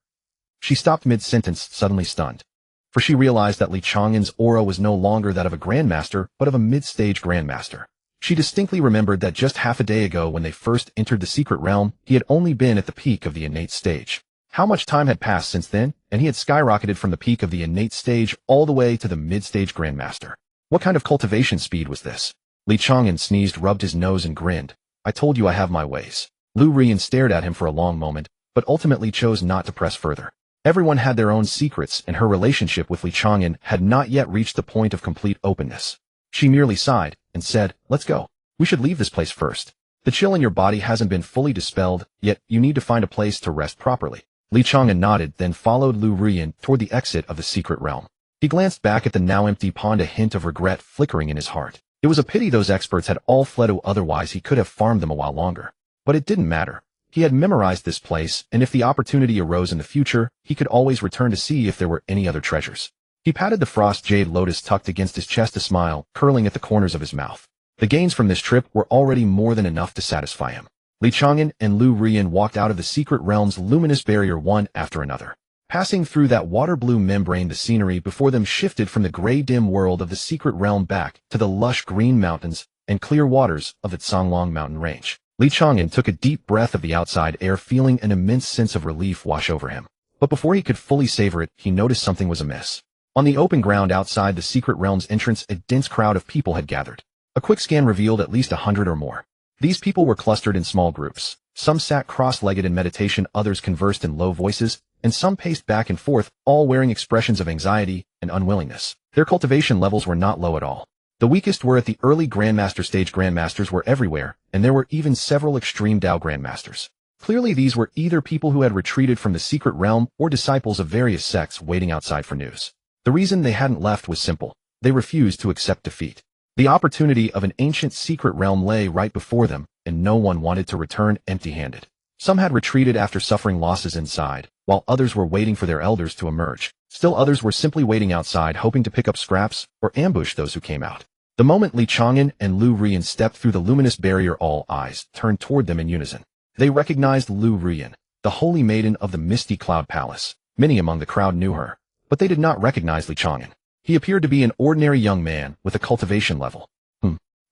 She stopped mid-sentence, suddenly stunned. For she realized that Li Chang'an's aura was no longer that of a Grandmaster, but of a mid-stage Grandmaster. She distinctly remembered that just half a day ago, when they first entered the secret realm, he had only been at the peak of the innate stage. How much time had passed since then, and he had skyrocketed from the peak of the innate stage all the way to the mid-stage Grandmaster. What kind of cultivation speed was this? Li Chang'an sneezed, rubbed his nose, and grinned. "I told you I have my ways." Lu Rian stared at him for a long moment, but ultimately chose not to press further. Everyone had their own secrets, and her relationship with Li Chang'an had not yet reached the point of complete openness. She merely sighed and said, "Let's go. We should leave this place first. The chill in your body hasn't been fully dispelled, yet you need to find a place to rest properly." Li Chang'an nodded, then followed Lu Rian toward the exit of the secret realm. He glanced back at the now empty pond, a hint of regret flickering in his heart. It was a pity those experts had all fled, otherwise he could have farmed them a while longer. But it didn't matter. He had memorized this place, and if the opportunity arose in the future, he could always return to see if there were any other treasures. He patted the frost jade lotus tucked against his chest, a smile curling at the corners of his mouth. The gains from this trip were already more than enough to satisfy him. Li Chang'an and Lu Rian walked out of the secret realm's luminous barrier one after another. Passing through that water-blue membrane, the scenery before them shifted from the gray, dim world of the secret realm back to the lush green mountains and clear waters of the Chang'an mountain range. Li Chang'an took a deep breath of the outside air, feeling an immense sense of relief wash over him. But before he could fully savor it, he noticed something was amiss. On the open ground outside the secret realm's entrance, a dense crowd of people had gathered. A quick scan revealed at least 100 or more. These people were clustered in small groups. Some sat cross-legged in meditation, others conversed in low voices, and some paced back and forth, all wearing expressions of anxiety and unwillingness. Their cultivation levels were not low at all. The weakest were at the early Grandmaster stage. Grandmasters were everywhere, and there were even several extreme Dao Grandmasters. Clearly these were either people who had retreated from the secret realm or disciples of various sects waiting outside for news. The reason they hadn't left was simple. They refused to accept defeat. The opportunity of an ancient secret realm lay right before them, and no one wanted to return empty-handed. Some had retreated after suffering losses inside, while others were waiting for their elders to emerge. Still others were simply waiting outside, hoping to pick up scraps or ambush those who came out. The moment Li Chang'an and Lu Rian stepped through the luminous barrier, all eyes turned toward them in unison. They recognized Lu Rian, the holy maiden of the Misty Cloud Palace. Many among the crowd knew her, but they did not recognize Li Chang'an. He appeared to be an ordinary young man with a cultivation level.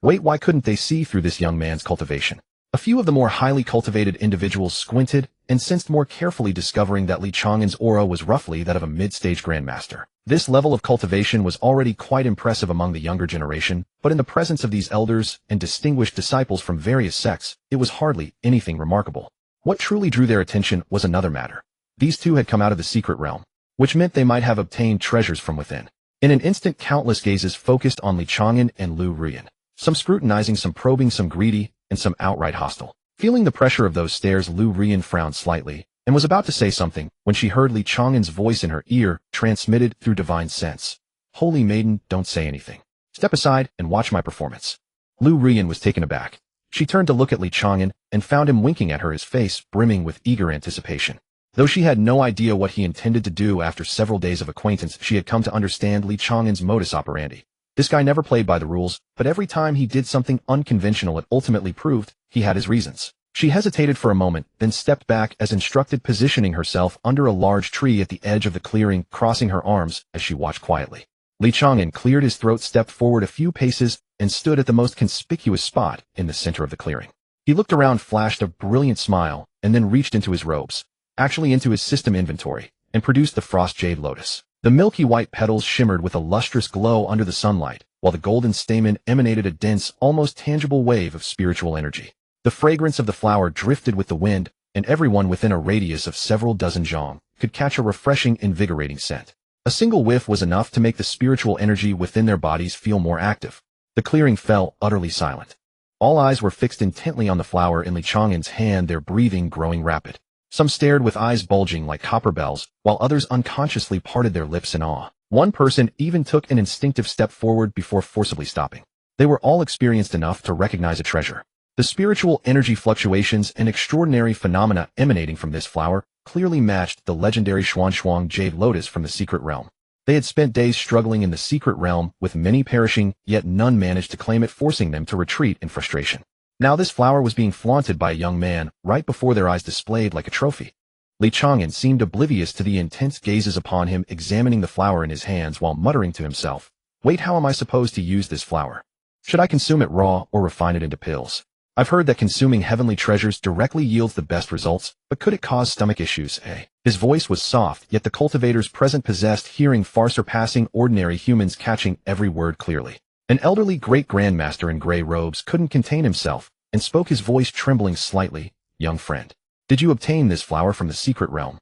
Wait, why couldn't they see through this young man's cultivation? A few of the more highly cultivated individuals squinted and sensed more carefully, discovering that Li Chang'an's aura was roughly that of a mid-stage Grandmaster. This level of cultivation was already quite impressive among the younger generation, but in the presence of these elders and distinguished disciples from various sects, it was hardly anything remarkable. What truly drew their attention was another matter. These two had come out of the secret realm, which meant they might have obtained treasures from within. In an instant, countless gazes focused on Li Chang'an and Lu Rian. Some scrutinizing, some probing, some greedy, and some outright hostile. Feeling the pressure of those stares, Lu Rian frowned slightly and was about to say something when she heard Li Chang'an's voice in her ear, transmitted through divine sense. "Holy maiden, don't say anything. Step aside and watch my performance." Lu Rian was taken aback. She turned to look at Li Chang'an and found him winking at her, his face brimming with eager anticipation. Though she had no idea what he intended to do, after several days of acquaintance, she had come to understand Li Chang'an's modus operandi. This guy never played by the rules, but every time he did something unconventional, it ultimately proved he had his reasons. She hesitated for a moment, then stepped back as instructed, positioning herself under a large tree at the edge of the clearing, crossing her arms as she watched quietly. Li Chang'an cleared his throat, stepped forward a few paces, and stood at the most conspicuous spot in the center of the clearing. He looked around, flashed a brilliant smile, and then reached into his robes, actually into his system inventory, and produced the frost jade lotus. The milky white petals shimmered with a lustrous glow under the sunlight, while the golden stamen emanated a dense, almost tangible wave of spiritual energy. The fragrance of the flower drifted with the wind, and everyone within a radius of several dozen zhang could catch a refreshing, invigorating scent. A single whiff was enough to make the spiritual energy within their bodies feel more active. The clearing fell utterly silent. All eyes were fixed intently on the flower in Li Chang'an's hand, their breathing growing rapid. Some stared with eyes bulging like copper bells, while others unconsciously parted their lips in awe. One person even took an instinctive step forward before forcibly stopping. They were all experienced enough to recognize a treasure. The spiritual energy fluctuations and extraordinary phenomena emanating from this flower clearly matched the legendary Xuanxuang jade lotus from the secret realm. They had spent days struggling in the secret realm, with many perishing, yet none managed to claim it, forcing them to retreat in frustration. Now this flower was being flaunted by a young man, right before their eyes, displayed like a trophy. Li Chang'an seemed oblivious to the intense gazes upon him, examining the flower in his hands while muttering to himself, "Wait, how am I supposed to use this flower? Should I consume it raw or refine it into pills? I've heard that consuming heavenly treasures directly yields the best results, but could it cause stomach issues, eh?" His voice was soft, yet the cultivators present possessed hearing far surpassing ordinary humans, catching every word clearly. An elderly great grandmaster in gray robes couldn't contain himself, and spoke, his voice trembling slightly. "Young friend, did you obtain this flower from the secret realm?"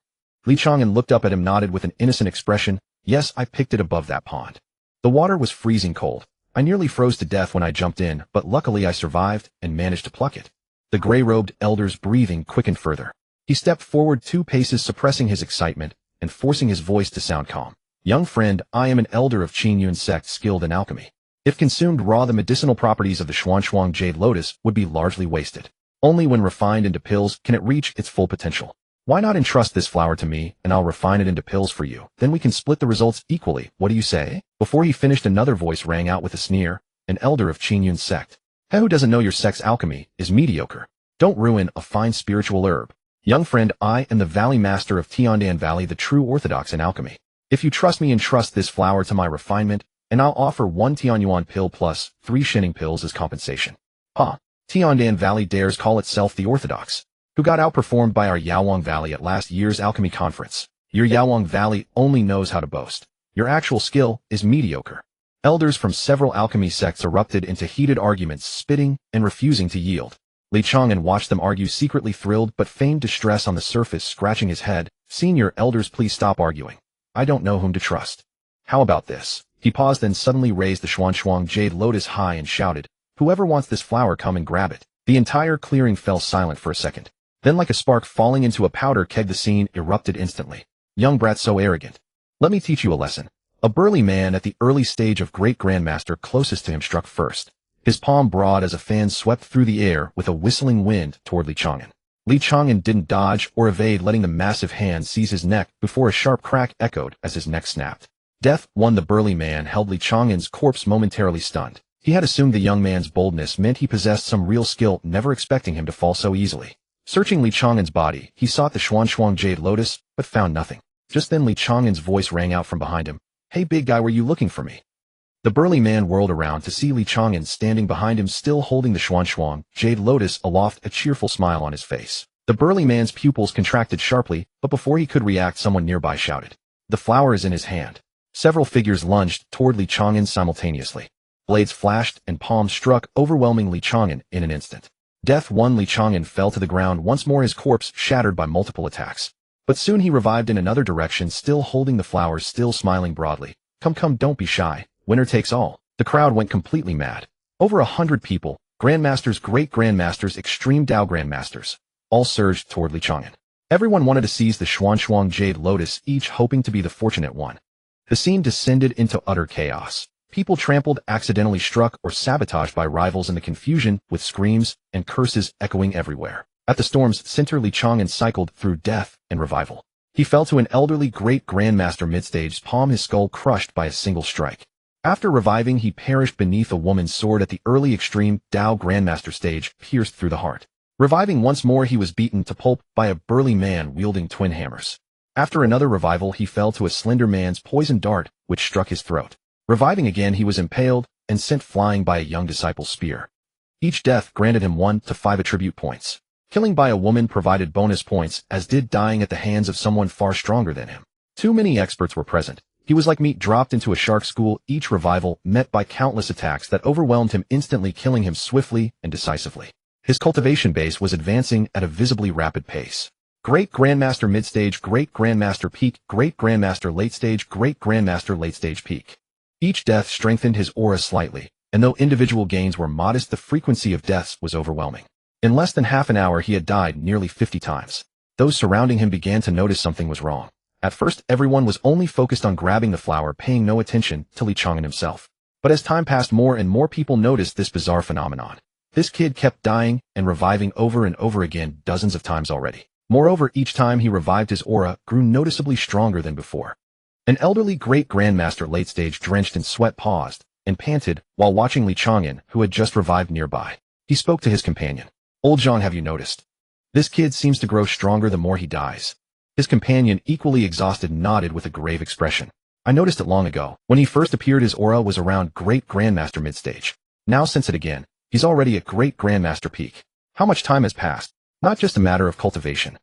Li Chang'an looked up at him, nodded with an innocent expression. "Yes, I picked it above that pond. The water was freezing cold. I nearly froze to death when I jumped in, but luckily I survived and managed to pluck it." The gray-robed elder's breathing quickened further. He stepped forward 2 paces, suppressing his excitement and forcing his voice to sound calm. "Young friend, I am an elder of Chang'an sect skilled in alchemy. If consumed raw, the medicinal properties of the Xuanxuang jade lotus would be largely wasted. Only when refined into pills can it reach its full potential. Why not entrust this flower to me, and I'll refine it into pills for you? Then we can split the results equally. What do you say?" Before he finished, another voice rang out with a sneer. "An elder of Chang'an sect? He who doesn't know your sect's alchemy is mediocre. Don't ruin a fine spiritual herb. Young friend, I am the Valley Master of Tiandan Valley, the true orthodox in alchemy. If you trust me, entrust this flower to my refinement, and I'll offer 1 Tianyuan pill plus 3 Shinning pills as compensation." "Ha! Tiandan Valley dares call itself the orthodox? Who got outperformed by our Yaowang Valley at last year's alchemy conference? Your Yaowang Valley only knows how to boast. Your actual skill is mediocre." Elders from several alchemy sects erupted into heated arguments, spitting and refusing to yield. Li Chang'an watched them argue, secretly thrilled but feigned distress on the surface, scratching his head. "Senior elders, please stop arguing. I don't know whom to trust. How about this?" He paused, then suddenly raised the Xuanxuang jade lotus high and shouted, "Whoever wants this flower, come and grab it." The entire clearing fell silent for a second. Then, like a spark falling into a powder keg, the scene erupted instantly. "Young brat, so arrogant. Let me teach you a lesson." A burly man at the early stage of great grandmaster closest to him struck first. His palm broad as a fan swept through the air with a whistling wind toward Li Chang'an. Li Chang'an didn't dodge or evade, letting the massive hand seize his neck before a sharp crack echoed as his neck snapped. Death won. The burly man held Li Chang'an's corpse, momentarily stunned. He had assumed the young man's boldness meant he possessed some real skill, never expecting him to fall so easily. Searching Li Chang'an's body, he sought the Xuanxuang jade lotus, but found nothing. Just then Li Chang'an's voice rang out from behind him. "Hey big guy, were you looking for me?" The burly man whirled around to see Li Chang'an standing behind him, still holding the Xuanxuang jade lotus aloft, a cheerful smile on his face. The burly man's pupils contracted sharply, but before he could react, someone nearby shouted, "The flower is in his hand." Several figures lunged toward Li Chang'an simultaneously. Blades flashed and palms struck, overwhelming Li Chang'an in an instant. Death won. Li Chang'an fell to the ground once more, his corpse shattered by multiple attacks. But soon he revived in another direction, still holding the flowers, still smiling broadly. Come, don't be shy. Winner takes all." The crowd went completely mad. Over 100 people, grandmasters, great grandmasters, extreme Dao grandmasters, all surged toward Li Chang'an. Everyone wanted to seize the Xuanxuang jade lotus, each hoping to be the fortunate one. The scene descended into utter chaos. People trampled, accidentally struck, or sabotaged by rivals in the confusion, with screams and curses echoing everywhere. At the storm's center, Li Chang'an cycled through death and revival. He fell to an elderly great grandmaster mid-stage, palm, his skull crushed by a single strike. After reviving, he perished beneath a woman's sword at the early extreme Dao grandmaster stage, pierced through the heart. Reviving once more, he was beaten to pulp by a burly man wielding twin hammers. After another revival, he fell to a slender man's poisoned dart, which struck his throat. Reviving again, he was impaled and sent flying by a young disciple's spear. Each death granted him 1 to 5 attribute points. Killing by a woman provided bonus points, as did dying at the hands of someone far stronger than him. Too many experts were present. He was like meat dropped into a shark school, each revival met by countless attacks that overwhelmed him, instantly killing him swiftly and decisively. His cultivation base was advancing at a visibly rapid pace. Great Grandmaster Midstage, Great Grandmaster Peak, Great Grandmaster Late Stage, Great Grandmaster Late Stage Peak. Each death strengthened his aura slightly, and though individual gains were modest, the frequency of deaths was overwhelming. In less than half an hour, he had died nearly 50 times. Those surrounding him began to notice something was wrong. At first, everyone was only focused on grabbing the flower, paying no attention to Chang'an himself. But as time passed, more and more people noticed this bizarre phenomenon. This kid kept dying and reviving over and over again, dozens of times already. Moreover, each time he revived, his aura grew noticeably stronger than before. An elderly Great Grandmaster Late Stage, drenched in sweat, paused and panted while watching Chang'an, who had just revived nearby. He spoke to his companion. "Old Zhang, have you noticed? This kid seems to grow stronger the more he dies." His companion, equally exhausted, nodded with a grave expression. "I noticed it long ago. When he first appeared, his aura was around Great Grandmaster Midstage. Now since it again, he's already at Great Grandmaster Peak. How much time has passed? Not just a matter of cultivation."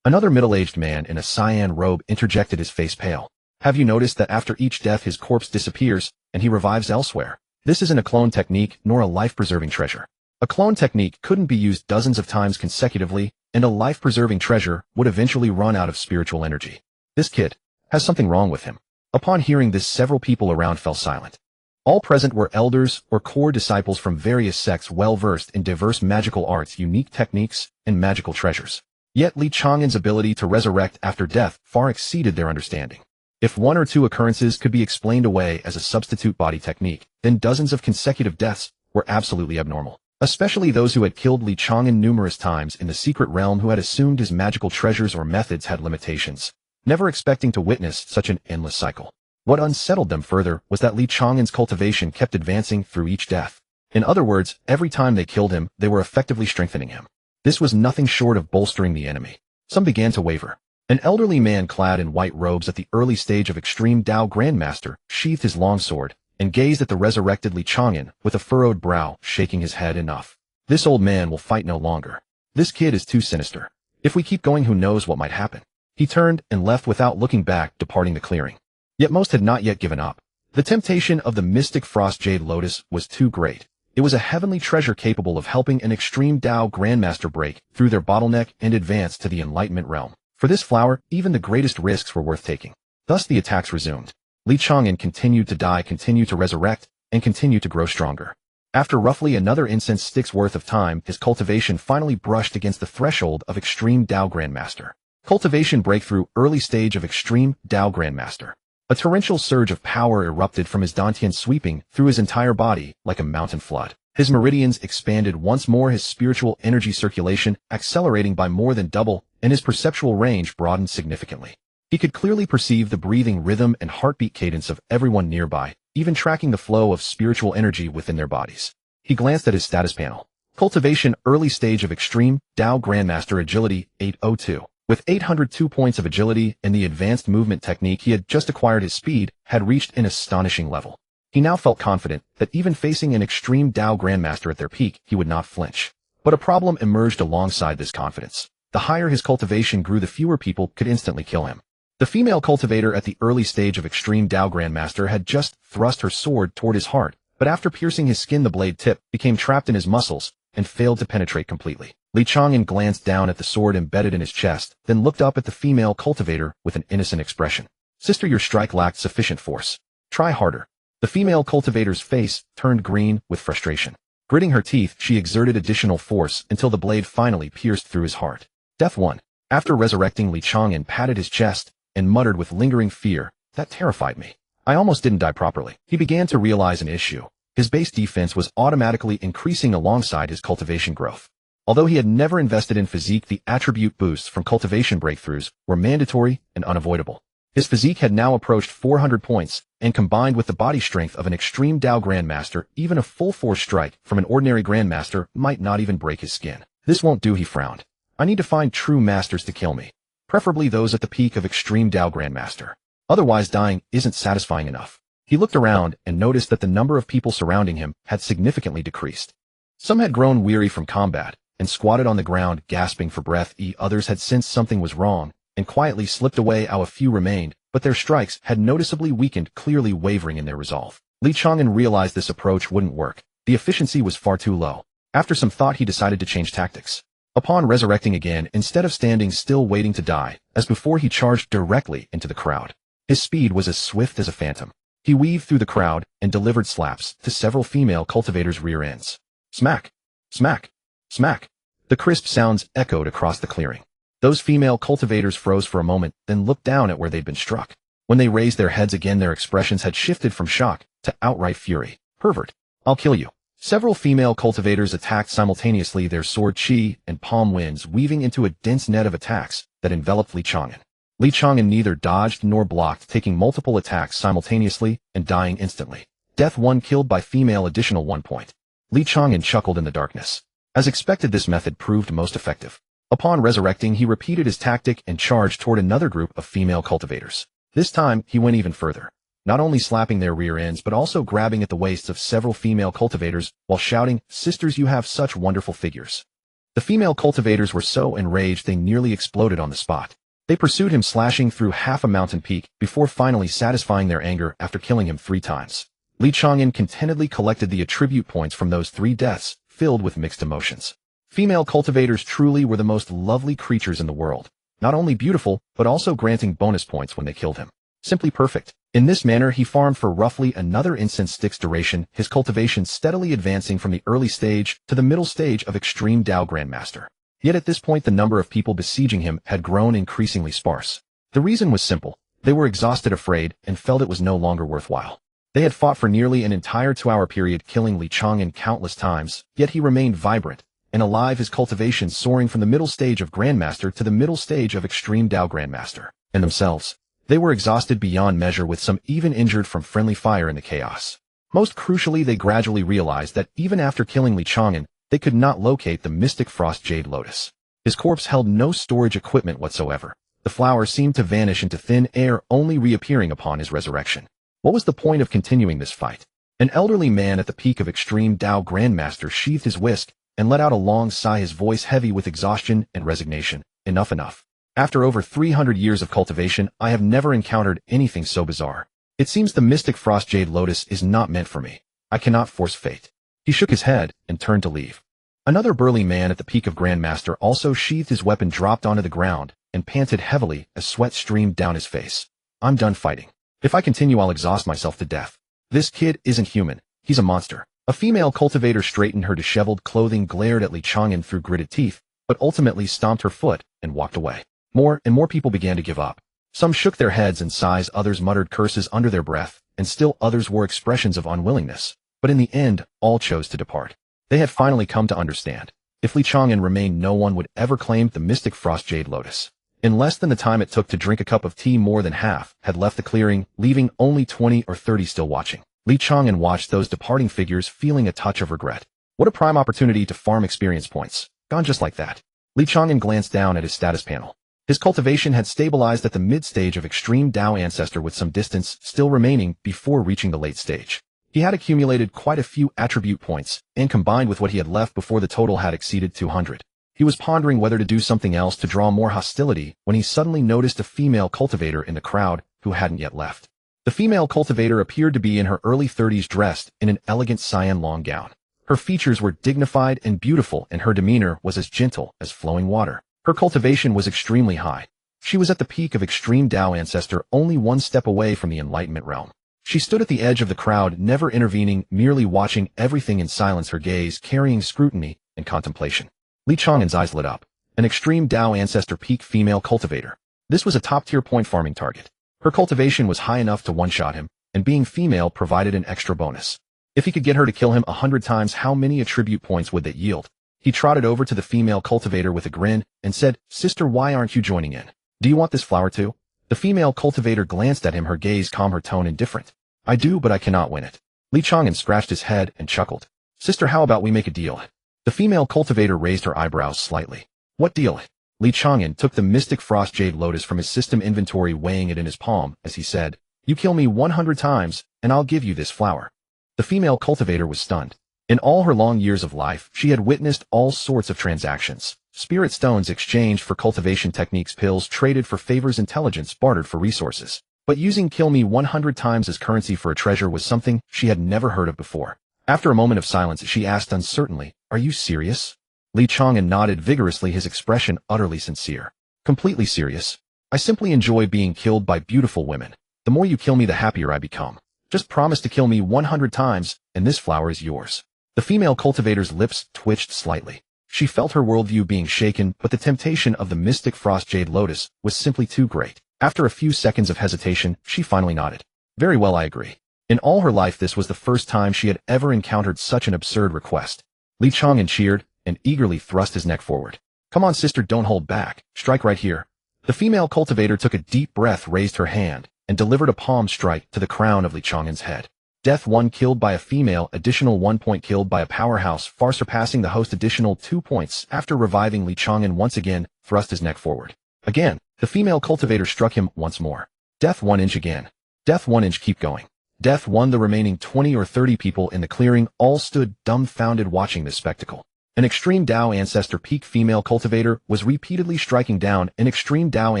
Another middle-aged man in a cyan robe interjected, his face pale. "Have you noticed that after each death his corpse disappears, and he revives elsewhere? This isn't a clone technique, nor a life-preserving treasure. A clone technique couldn't be used dozens of times consecutively, and a life-preserving treasure would eventually run out of spiritual energy. This kid has something wrong with him." Upon hearing this, several people around fell silent. All present were elders or core disciples from various sects, well-versed in diverse magical arts, unique techniques, and magical treasures. Yet Chang'an's ability to resurrect after death far exceeded their understanding. If 1 or 2 occurrences could be explained away as a substitute body technique, then dozens of consecutive deaths were absolutely abnormal. Especially those who had killed Chang'an numerous times in the secret realm, who had assumed his magical treasures or methods had limitations, never expecting to witness such an endless cycle. What unsettled them further was that Chang'an's cultivation kept advancing through each death. In other words, every time they killed him, they were effectively strengthening him. This was nothing short of bolstering the enemy. Some began to waver. An elderly man clad in white robes at the early stage of Extreme Dao Grandmaster sheathed his long sword and gazed at the resurrected Chang'an with a furrowed brow, shaking his head. "Enough. This old man will fight no longer. This kid is too sinister. If we keep going, who knows what might happen." He turned and left without looking back, departing the clearing. Yet most had not yet given up. The temptation of the mystic frost jade lotus was too great. It was a heavenly treasure capable of helping an Extreme Dao Grandmaster break through their bottleneck and advance to the Enlightenment realm. For this flower, even the greatest risks were worth taking. Thus the attacks resumed. Chang'an continued to die, continued to resurrect, and continued to grow stronger. After roughly another incense stick's worth of time, his cultivation finally brushed against the threshold of Extreme Dao Grandmaster. Cultivation breakthrough, early stage of Extreme Dao Grandmaster. A torrential surge of power erupted from his dantian, sweeping through his entire body like a mountain flood. His meridians expanded once more, his spiritual energy circulation accelerating by more than double, and his perceptual range broadened significantly. He could clearly perceive the breathing rhythm and heartbeat cadence of everyone nearby, even tracking the flow of spiritual energy within their bodies. He glanced at his status panel. Cultivation, early stage of Extreme Dao Grandmaster, agility 802. With 802 points of agility and the advanced movement technique he had just acquired, his speed had reached an astonishing level. He now felt confident that even facing an Extreme Dao Grandmaster at their peak, he would not flinch. But a problem emerged alongside this confidence. The higher his cultivation grew, the fewer people could instantly kill him. The female cultivator at the early stage of Extreme Dao Grandmaster had just thrust her sword toward his heart, but after piercing his skin, the blade tip became trapped in his muscles and failed to penetrate completely. Chang'an glanced down at the sword embedded in his chest, then looked up at the female cultivator with an innocent expression. "Sister, your strike lacked sufficient force. Try harder." The female cultivator's face turned green with frustration. Gritting her teeth, she exerted additional force until the blade finally pierced through his heart. Death 1. After resurrecting, Chang'an patted his chest and muttered with lingering fear, "That terrified me. I almost didn't die properly." He began to realize an issue. His base defense was automatically increasing alongside his cultivation growth. Although he had never invested in physique, the attribute boosts from cultivation breakthroughs were mandatory and unavoidable. His physique had now approached 400 points, and combined with the body strength of an Extreme Dao Grandmaster, even a full force strike from an ordinary Grandmaster might not even break his skin. This won't do, he frowned. I need to find true masters to kill me. Preferably those at the peak of extreme Dao Grandmaster. Otherwise dying isn't satisfying enough. He looked around and noticed that the number of people surrounding him had significantly decreased. Some had grown weary from combat and squatted on the ground gasping for breath. Others had sensed something was wrong and quietly slipped away. A few remained, but their strikes had noticeably weakened, clearly wavering in their resolve. Li Chang'an realized this approach wouldn't work. The efficiency was far too low. After some thought, he decided to change tactics. Upon resurrecting again, instead of standing still waiting to die, as before, he charged directly into the crowd. His speed was as swift as a phantom. He weaved through the crowd and delivered slaps to several female cultivators' rear ends. Smack! Smack! Smack! The crisp sounds echoed across the clearing. Those female cultivators froze for a moment, then looked down at where they'd been struck. When they raised their heads again, their expressions had shifted from shock to outright fury. Pervert! I'll kill you! Several female cultivators attacked simultaneously, their sword chi and palm winds weaving into a dense net of attacks that enveloped Li Chang'an. Li Chang'an neither dodged nor blocked, taking multiple attacks simultaneously and dying instantly. Death 1, killed by female, additional 1 point. Li Chang'an chuckled in the darkness. As expected, this method proved most effective. Upon resurrecting, he repeated his tactic and charged toward another group of female cultivators. This time, he went even further, not only slapping their rear ends but also grabbing at the waists of several female cultivators while shouting, "Sisters, you have such wonderful figures." The female cultivators were so enraged they nearly exploded on the spot. They pursued him, slashing through half a mountain peak before finally satisfying their anger after killing him 3 times. Li Chang'an contentedly collected the attribute points from those 3 deaths, filled with mixed emotions. Female cultivators truly were the most lovely creatures in the world, not only beautiful, but also granting bonus points when they killed him. Simply perfect. In this manner, he farmed for roughly another incense stick's duration, his cultivation steadily advancing from the early stage to the middle stage of extreme Dao Grandmaster. Yet at this point, the number of people besieging him had grown increasingly sparse. The reason was simple. They were exhausted, afraid, and felt it was no longer worthwhile. They had fought for nearly an entire 2-hour period, killing Li Chang'an countless times, yet he remained vibrant and alive, his cultivation soaring from the middle stage of Grandmaster to the middle stage of extreme Dao Grandmaster. And themselves, they were exhausted beyond measure, with some even injured from friendly fire in the chaos. Most crucially, they gradually realized that even after killing Li Chang'an, they could not locate the mystic frost jade lotus. His corpse held no storage equipment whatsoever. The flower seemed to vanish into thin air, only reappearing upon his resurrection. What was the point of continuing this fight? An elderly man at the peak of extreme Dao Grandmaster sheathed his whisk and let out a long sigh, his voice heavy with exhaustion and resignation. Enough, enough. After over 300 years of cultivation, I have never encountered anything so bizarre. It seems the mystic frost jade lotus is not meant for me. I cannot force fate. He shook his head and turned to leave. Another burly man at the peak of Grandmaster also sheathed his weapon, dropped onto the ground, and panted heavily as sweat streamed down his face. I'm done fighting. If I continue, I'll exhaust myself to death. This kid isn't human. He's a monster. A female cultivator straightened her disheveled clothing, glared at Li Chang'an through gritted teeth, but ultimately stomped her foot and walked away. More and more people began to give up. Some shook their heads in sighs, others muttered curses under their breath, and still others wore expressions of unwillingness. But in the end, all chose to depart. They had finally come to understand. If Li Chang'an remained, no one would ever claim the mystic frost jade lotus. In less than the time it took to drink a cup of tea, more than half had left the clearing, leaving only 20 or 30 still watching. Li Chang'an watched those departing figures, feeling a touch of regret. What a prime opportunity to farm experience points. Gone just like that. Li Chang'an glanced down at his status panel. His cultivation had stabilized at the mid-stage of extreme Dao Ancestor, with some distance still remaining before reaching the late stage. He had accumulated quite a few attribute points, and combined with what he had left before, the total had exceeded 200. He was pondering whether to do something else to draw more hostility when he suddenly noticed a female cultivator in the crowd who hadn't yet left. The female cultivator appeared to be in her early 30s, dressed in an elegant cyan long gown. Her features were dignified and beautiful, and her demeanor was as gentle as flowing water. Her cultivation was extremely high. She was at the peak of extreme Dao Ancestor, only 1 step away from the Enlightenment realm. She stood at the edge of the crowd, never intervening, merely watching everything in silence, her gaze carrying scrutiny and contemplation. Li Chang'an's eyes lit up. An extreme Dao Ancestor peak female cultivator. This was a top-tier point farming target. Her cultivation was high enough to one-shot him, and being female provided an extra bonus. If he could get her to kill him 100 times, how many attribute points would that yield? He trotted over to the female cultivator with a grin and said, "Sister, why aren't you joining in? Do you want this flower too?" The female cultivator glanced at him, her gaze calm, her tone indifferent. "I do, but I cannot win it." Li Chang'an scratched his head and chuckled. "Sister, how about we make a deal? The female cultivator raised her eyebrows slightly. What deal? Li Chang'an took the mystic frost jade lotus from his system inventory, weighing it in his palm, as he said, "You kill me 100 times, and I'll give you this flower." The female cultivator was stunned. In all her long years of life, she had witnessed all sorts of transactions. Spirit stones exchanged for cultivation techniques, pills traded for favors, intelligence bartered for resources. But using kill me 100 times as currency for a treasure was something she had never heard of before. After a moment of silence, she asked uncertainly, "Are you serious?" Li Chang'an nodded vigorously, his expression utterly sincere. "Completely serious. I simply enjoy being killed by beautiful women. The more you kill me, the happier I become. Just promise to kill me 100 times, and this flower is yours." The female cultivator's lips twitched slightly. She felt her worldview being shaken, but the temptation of the mystic frost jade lotus was simply too great. After a few seconds of hesitation, she finally nodded. "Very well, I agree." In all her life, this was the first time she had ever encountered such an absurd request. Li Chang'an cheered and eagerly thrust his neck forward. "Come on, sister, don't hold back. Strike right here." The female cultivator took a deep breath, raised her hand, and delivered a palm strike to the crown of Li Chang'an's head. Death 1 killed by a female, additional 1 point killed by a powerhouse, far surpassing the host, additional 2 points. After reviving, Li Chang'an once again thrust his neck forward. Again, the female cultivator struck him once more. Death 1 inch again. Death 1 inch, keep going. Death 1. The remaining 20 or 30 people in the clearing all stood dumbfounded watching this spectacle. An extreme Dao ancestor peak female cultivator was repeatedly striking down an extreme Dao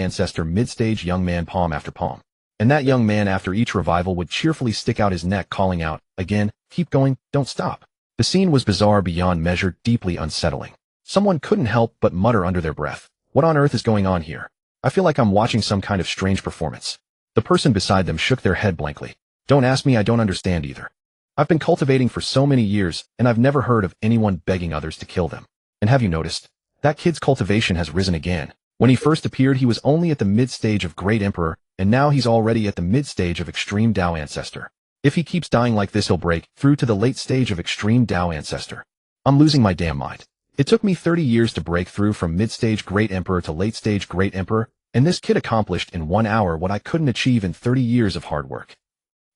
ancestor mid-stage young man, palm after palm. And that young man, after each revival, would cheerfully stick out his neck, calling out, "Again, keep going, don't stop." The scene was bizarre beyond measure, deeply unsettling. Someone couldn't help but mutter under their breath, "What on earth is going on here? I feel like I'm watching some kind of strange performance." The person beside them shook their head blankly. "Don't ask me, I don't understand either. I've been cultivating for so many years, and I've never heard of anyone begging others to kill them. And have you noticed? That kid's cultivation has risen again. When he first appeared, he was only at the mid-stage of Great Emperor, and now he's already at the mid-stage of Extreme Dao Ancestor. If he keeps dying like this, he'll break through to the late stage of Extreme Dao Ancestor. I'm losing my damn mind. It took me 30 years to break through from mid-stage Great Emperor to late-stage Great Emperor, and this kid accomplished in 1 hour what I couldn't achieve in 30 years of hard work.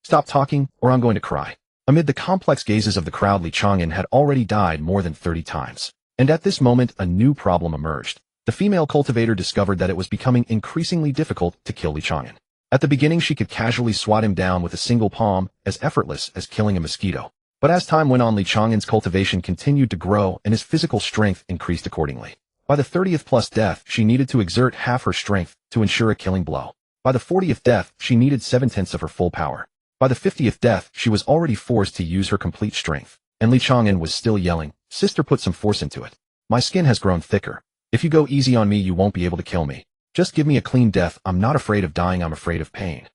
Stop talking, or I'm going to cry." Amid the complex gazes of the crowd, Li Chang'an had already died more than 30 times. And at this moment, a new problem emerged. The female cultivator discovered that it was becoming increasingly difficult to kill Li Chang'an. At the beginning, she could casually swat him down with a single palm, as effortless as killing a mosquito. But as time went on, Li Chang'an's cultivation continued to grow, and his physical strength increased accordingly. By the 30th plus death, she needed to exert half her strength to ensure a killing blow. By the 40th death, she needed 7/10 of her full power. By the 50th death, she was already forced to use her complete strength. And Li Chang'an was still yelling, "Sister, put some force into it. My skin has grown thicker. If you go easy on me, you won't be able to kill me. Just give me a clean death. I'm not afraid of dying, I'm afraid of pain."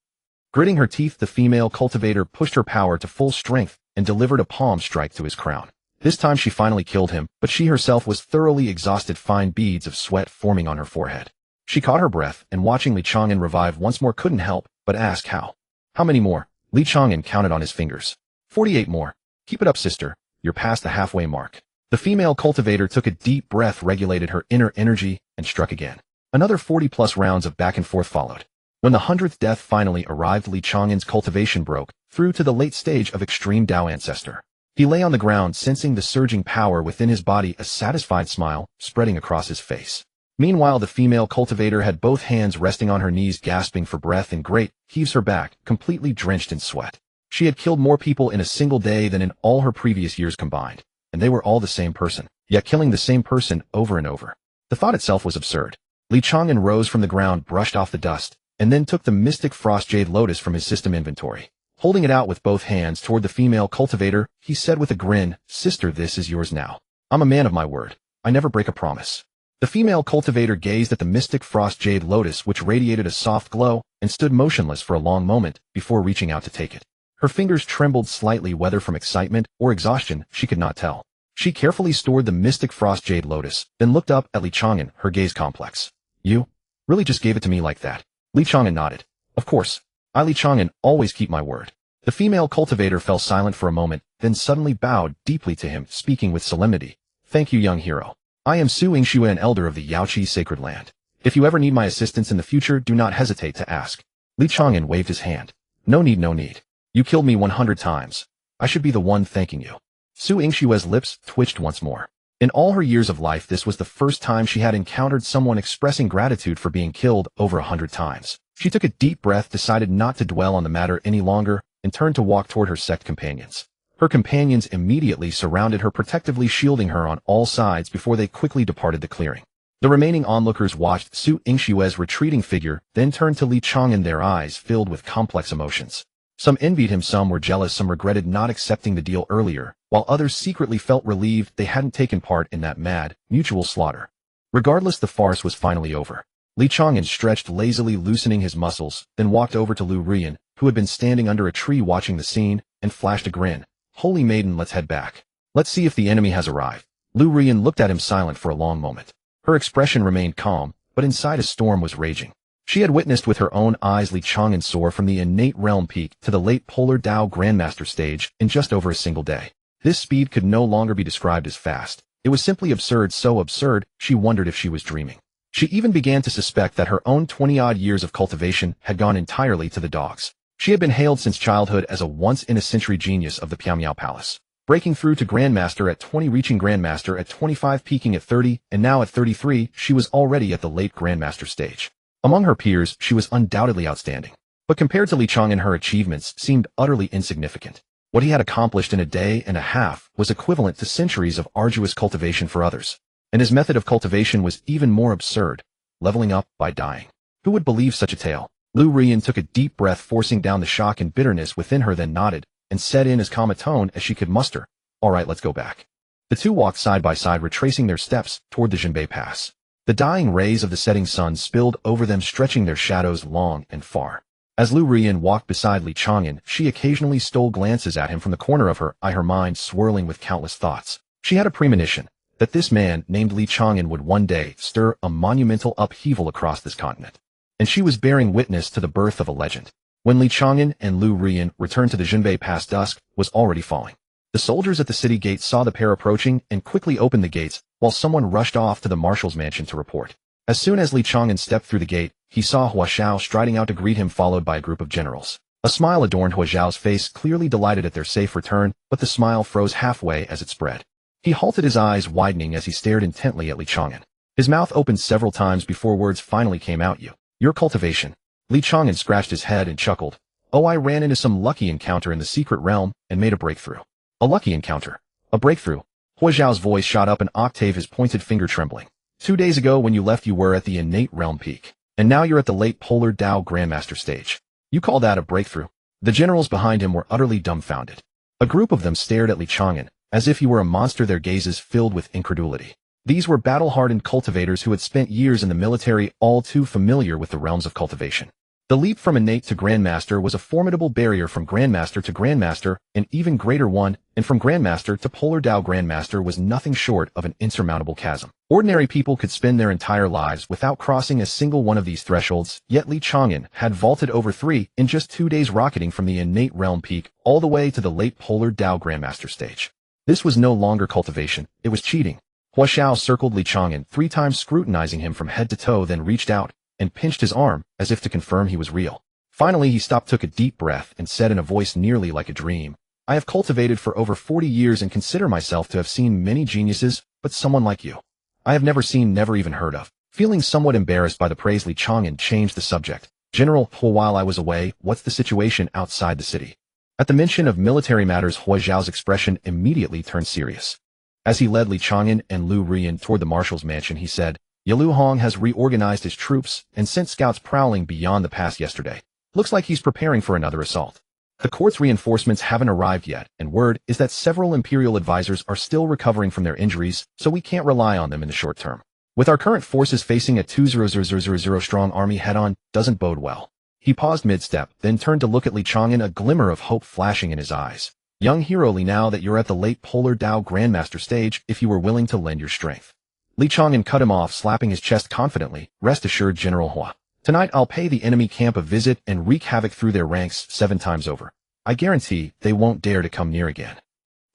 Gritting her teeth, the female cultivator pushed her power to full strength and delivered a palm strike to his crown. This time she finally killed him, but she herself was thoroughly exhausted, fine beads of sweat forming on her forehead. She caught her breath, and watching Li Chang'an revive once more couldn't help but ask how. "How many more?" Li Chang'an counted on his fingers. 48 more. "Keep it up, sister. You're past the halfway mark." The female cultivator took a deep breath, regulated her inner energy, and struck again. Another 40-plus rounds of back and forth followed. When the 100th death finally arrived, Li Chang'an's cultivation broke through to the late stage of Extreme Dao Ancestor. He lay on the ground, sensing the surging power within his body, a satisfied smile spreading across his face. Meanwhile, the female cultivator had both hands resting on her knees, gasping for breath, and great heaves her back, completely drenched in sweat. She had killed more people in a single day than in all her previous years combined, and they were all the same person, yet killing the same person over and over. The thought itself was absurd. Li Chang'an rose from the ground, brushed off the dust, and then took the mystic frost jade lotus from his system inventory. Holding it out with both hands toward the female cultivator, he said with a grin, "Sister, this is yours now. I'm a man of my word. I never break a promise." The female cultivator gazed at the mystic frost jade lotus, which radiated a soft glow, and stood motionless for a long moment before reaching out to take it. Her fingers trembled slightly, whether from excitement or exhaustion, she could not tell. She carefully stored the mystic frost jade lotus, then looked up at Li Chang'an, her gaze complex. "You really just gave it to me like that?" Li Chang'an nodded. "Of course. I, Li Chang'an, always keep my word." The female cultivator fell silent for a moment, then suddenly bowed deeply to him, speaking with solemnity. "Thank you, young hero. I am Su Yingxue, an elder of the Yaoqi sacred land. If you ever need my assistance in the future, do not hesitate to ask." Li Chang'an waved his hand. "No need, no need. You killed me 100 times. I should be the one thanking you." Su Yingshue's lips twitched once more. In all her years of life, this was the first time she had encountered someone expressing gratitude for being killed over 100 times. She took a deep breath, decided not to dwell on the matter any longer, and turned to walk toward her sect companions. Her companions immediately surrounded her, protectively shielding her on all sides before they quickly departed the clearing. The remaining onlookers watched Su Yingshue's retreating figure, then turned to Li Chang'an, their eyes filled with complex emotions. Some envied him, some were jealous, some regretted not accepting the deal earlier, while others secretly felt relieved they hadn't taken part in that mad, mutual slaughter. Regardless, the farce was finally over. Li Chang'an stretched lazily, loosening his muscles, then walked over to Lu Rian, who had been standing under a tree watching the scene, and flashed a grin. "Holy maiden, let's head back. Let's see if the enemy has arrived." Lu Rian looked at him silent for a long moment. Her expression remained calm, but inside a storm was raging. She had witnessed with her own eyes Li Chang'an soar from the innate realm peak to the late Polar Dao Grandmaster stage in just over a single day. This speed could no longer be described as fast. It was simply absurd, so absurd, she wondered if she was dreaming. She even began to suspect that her own 20-odd years of cultivation had gone entirely to the dogs. She had been hailed since childhood as a once-in-a-century genius of the Piao Palace, breaking through to Grandmaster at 20, reaching Grandmaster at 25, peaking at 30, and now at 33, she was already at the late Grandmaster stage. Among her peers, she was undoubtedly outstanding. But compared to Li Chang'an, her achievements seemed utterly insignificant. What he had accomplished in a day and a half was equivalent to centuries of arduous cultivation for others. And his method of cultivation was even more absurd, leveling up by dying. Who would believe such a tale? Lu Rian took a deep breath, forcing down the shock and bitterness within her, then nodded, and said in as calm a tone as she could muster, "All right, let's go back." The two walked side by side, retracing their steps toward the Jinbei Pass. The dying rays of the setting sun spilled over them, stretching their shadows long and far. As Lu Rian walked beside Li Chang'an, she occasionally stole glances at him from the corner of her eye, her mind swirling with countless thoughts. She had a premonition that this man named Li Chang'an would one day stir a monumental upheaval across this continent. And she was bearing witness to the birth of a legend. When Li Chang'an and Lu Rian returned to the Jinbei Pass, dusk was already falling. The soldiers at the city gate saw the pair approaching and quickly opened the gates, while someone rushed off to the marshal's mansion to report. As soon as Li Chang'an stepped through the gate, he saw Hua Xiao striding out to greet him, followed by a group of generals. A smile adorned Hua Xiao's face, clearly delighted at their safe return, but the smile froze halfway as it spread. He halted, his eyes widening as he stared intently at Li Chang'an. His mouth opened several times before words finally came out. Your cultivation." Li Chang'an scratched his head and chuckled. "Oh, I ran into some lucky encounter in the secret realm and made a breakthrough." "A lucky encounter? A breakthrough?" Hua Xiao's voice shot up an octave, his pointed finger trembling. 2 days ago when you left, you were at the innate realm peak. And now you're at the late Polar Dao Grandmaster stage. You call that a breakthrough?" The generals behind him were utterly dumbfounded. A group of them stared at Li Chang'an, as if he were a monster, their gazes filled with incredulity. These were battle-hardened cultivators who had spent years in the military, all too familiar with the realms of cultivation. The leap from innate to Grandmaster was a formidable barrier. From Grandmaster to Grandmaster, an even greater one, and from Grandmaster to Polar Dao Grandmaster was nothing short of an insurmountable chasm. Ordinary people could spend their entire lives without crossing a single one of these thresholds, yet Li Chang'an had vaulted over 3 in just 2 days, rocketing from the innate realm peak all the way to the late Polar Dao Grandmaster stage. This was no longer cultivation, it was cheating. Hua Xiao circled Li Chang'an 3 times, scrutinizing him from head to toe, then reached out and pinched his arm as if to confirm he was real. Finally he stopped, took a deep breath, and said in a voice nearly like a dream, "I have cultivated for over 40 years and consider myself to have seen many geniuses, but someone like you, I have never seen, never even heard of." Feeling somewhat embarrassed by the praise, Li Chang'an changed the subject. "General, while I was away, what's the situation outside the city?" At the mention of military matters, Hua Xiao's expression immediately turned serious. As he led Li Chang'an and Lu Rian toward the marshal's mansion, he said, "Yalu Hong has reorganized his troops and sent scouts prowling beyond the pass yesterday. Looks like he's preparing for another assault. The court's reinforcements haven't arrived yet, and word is that several imperial advisors are still recovering from their injuries, so we can't rely on them in the short term. With our current forces facing a 2,000 strong army head-on, doesn't bode well." He paused mid-step, then turned to look at Li Chang'an, a glimmer of hope flashing in his eyes. "Young heroically, now that you're at the late Polar Dao Grandmaster stage, if you were willing to lend your strength." Li Chang'an cut him off, slapping his chest confidently. "Rest assured, General Hua. Tonight I'll pay the enemy camp a visit and wreak havoc through their ranks 7 times over. I guarantee they won't dare to come near again."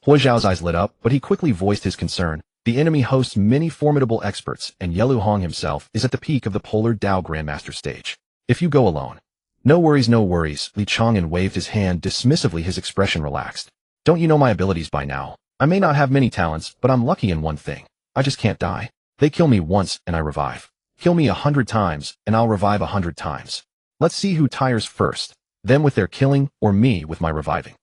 Hua Xiao's eyes lit up, but he quickly voiced his concern. "The enemy hosts many formidable experts, and Yalu Hong himself is at the peak of the Polar Dao Grandmaster stage. If you go alone—" "No worries, no worries." Li Chang'an waved his hand dismissively, his expression relaxed. "Don't you know my abilities by now? I may not have many talents, but I'm lucky in one thing. I just can't die. They kill me once and I revive. Kill me 100 times and I'll revive 100 times. Let's see who tires first, them with their killing or me with my reviving.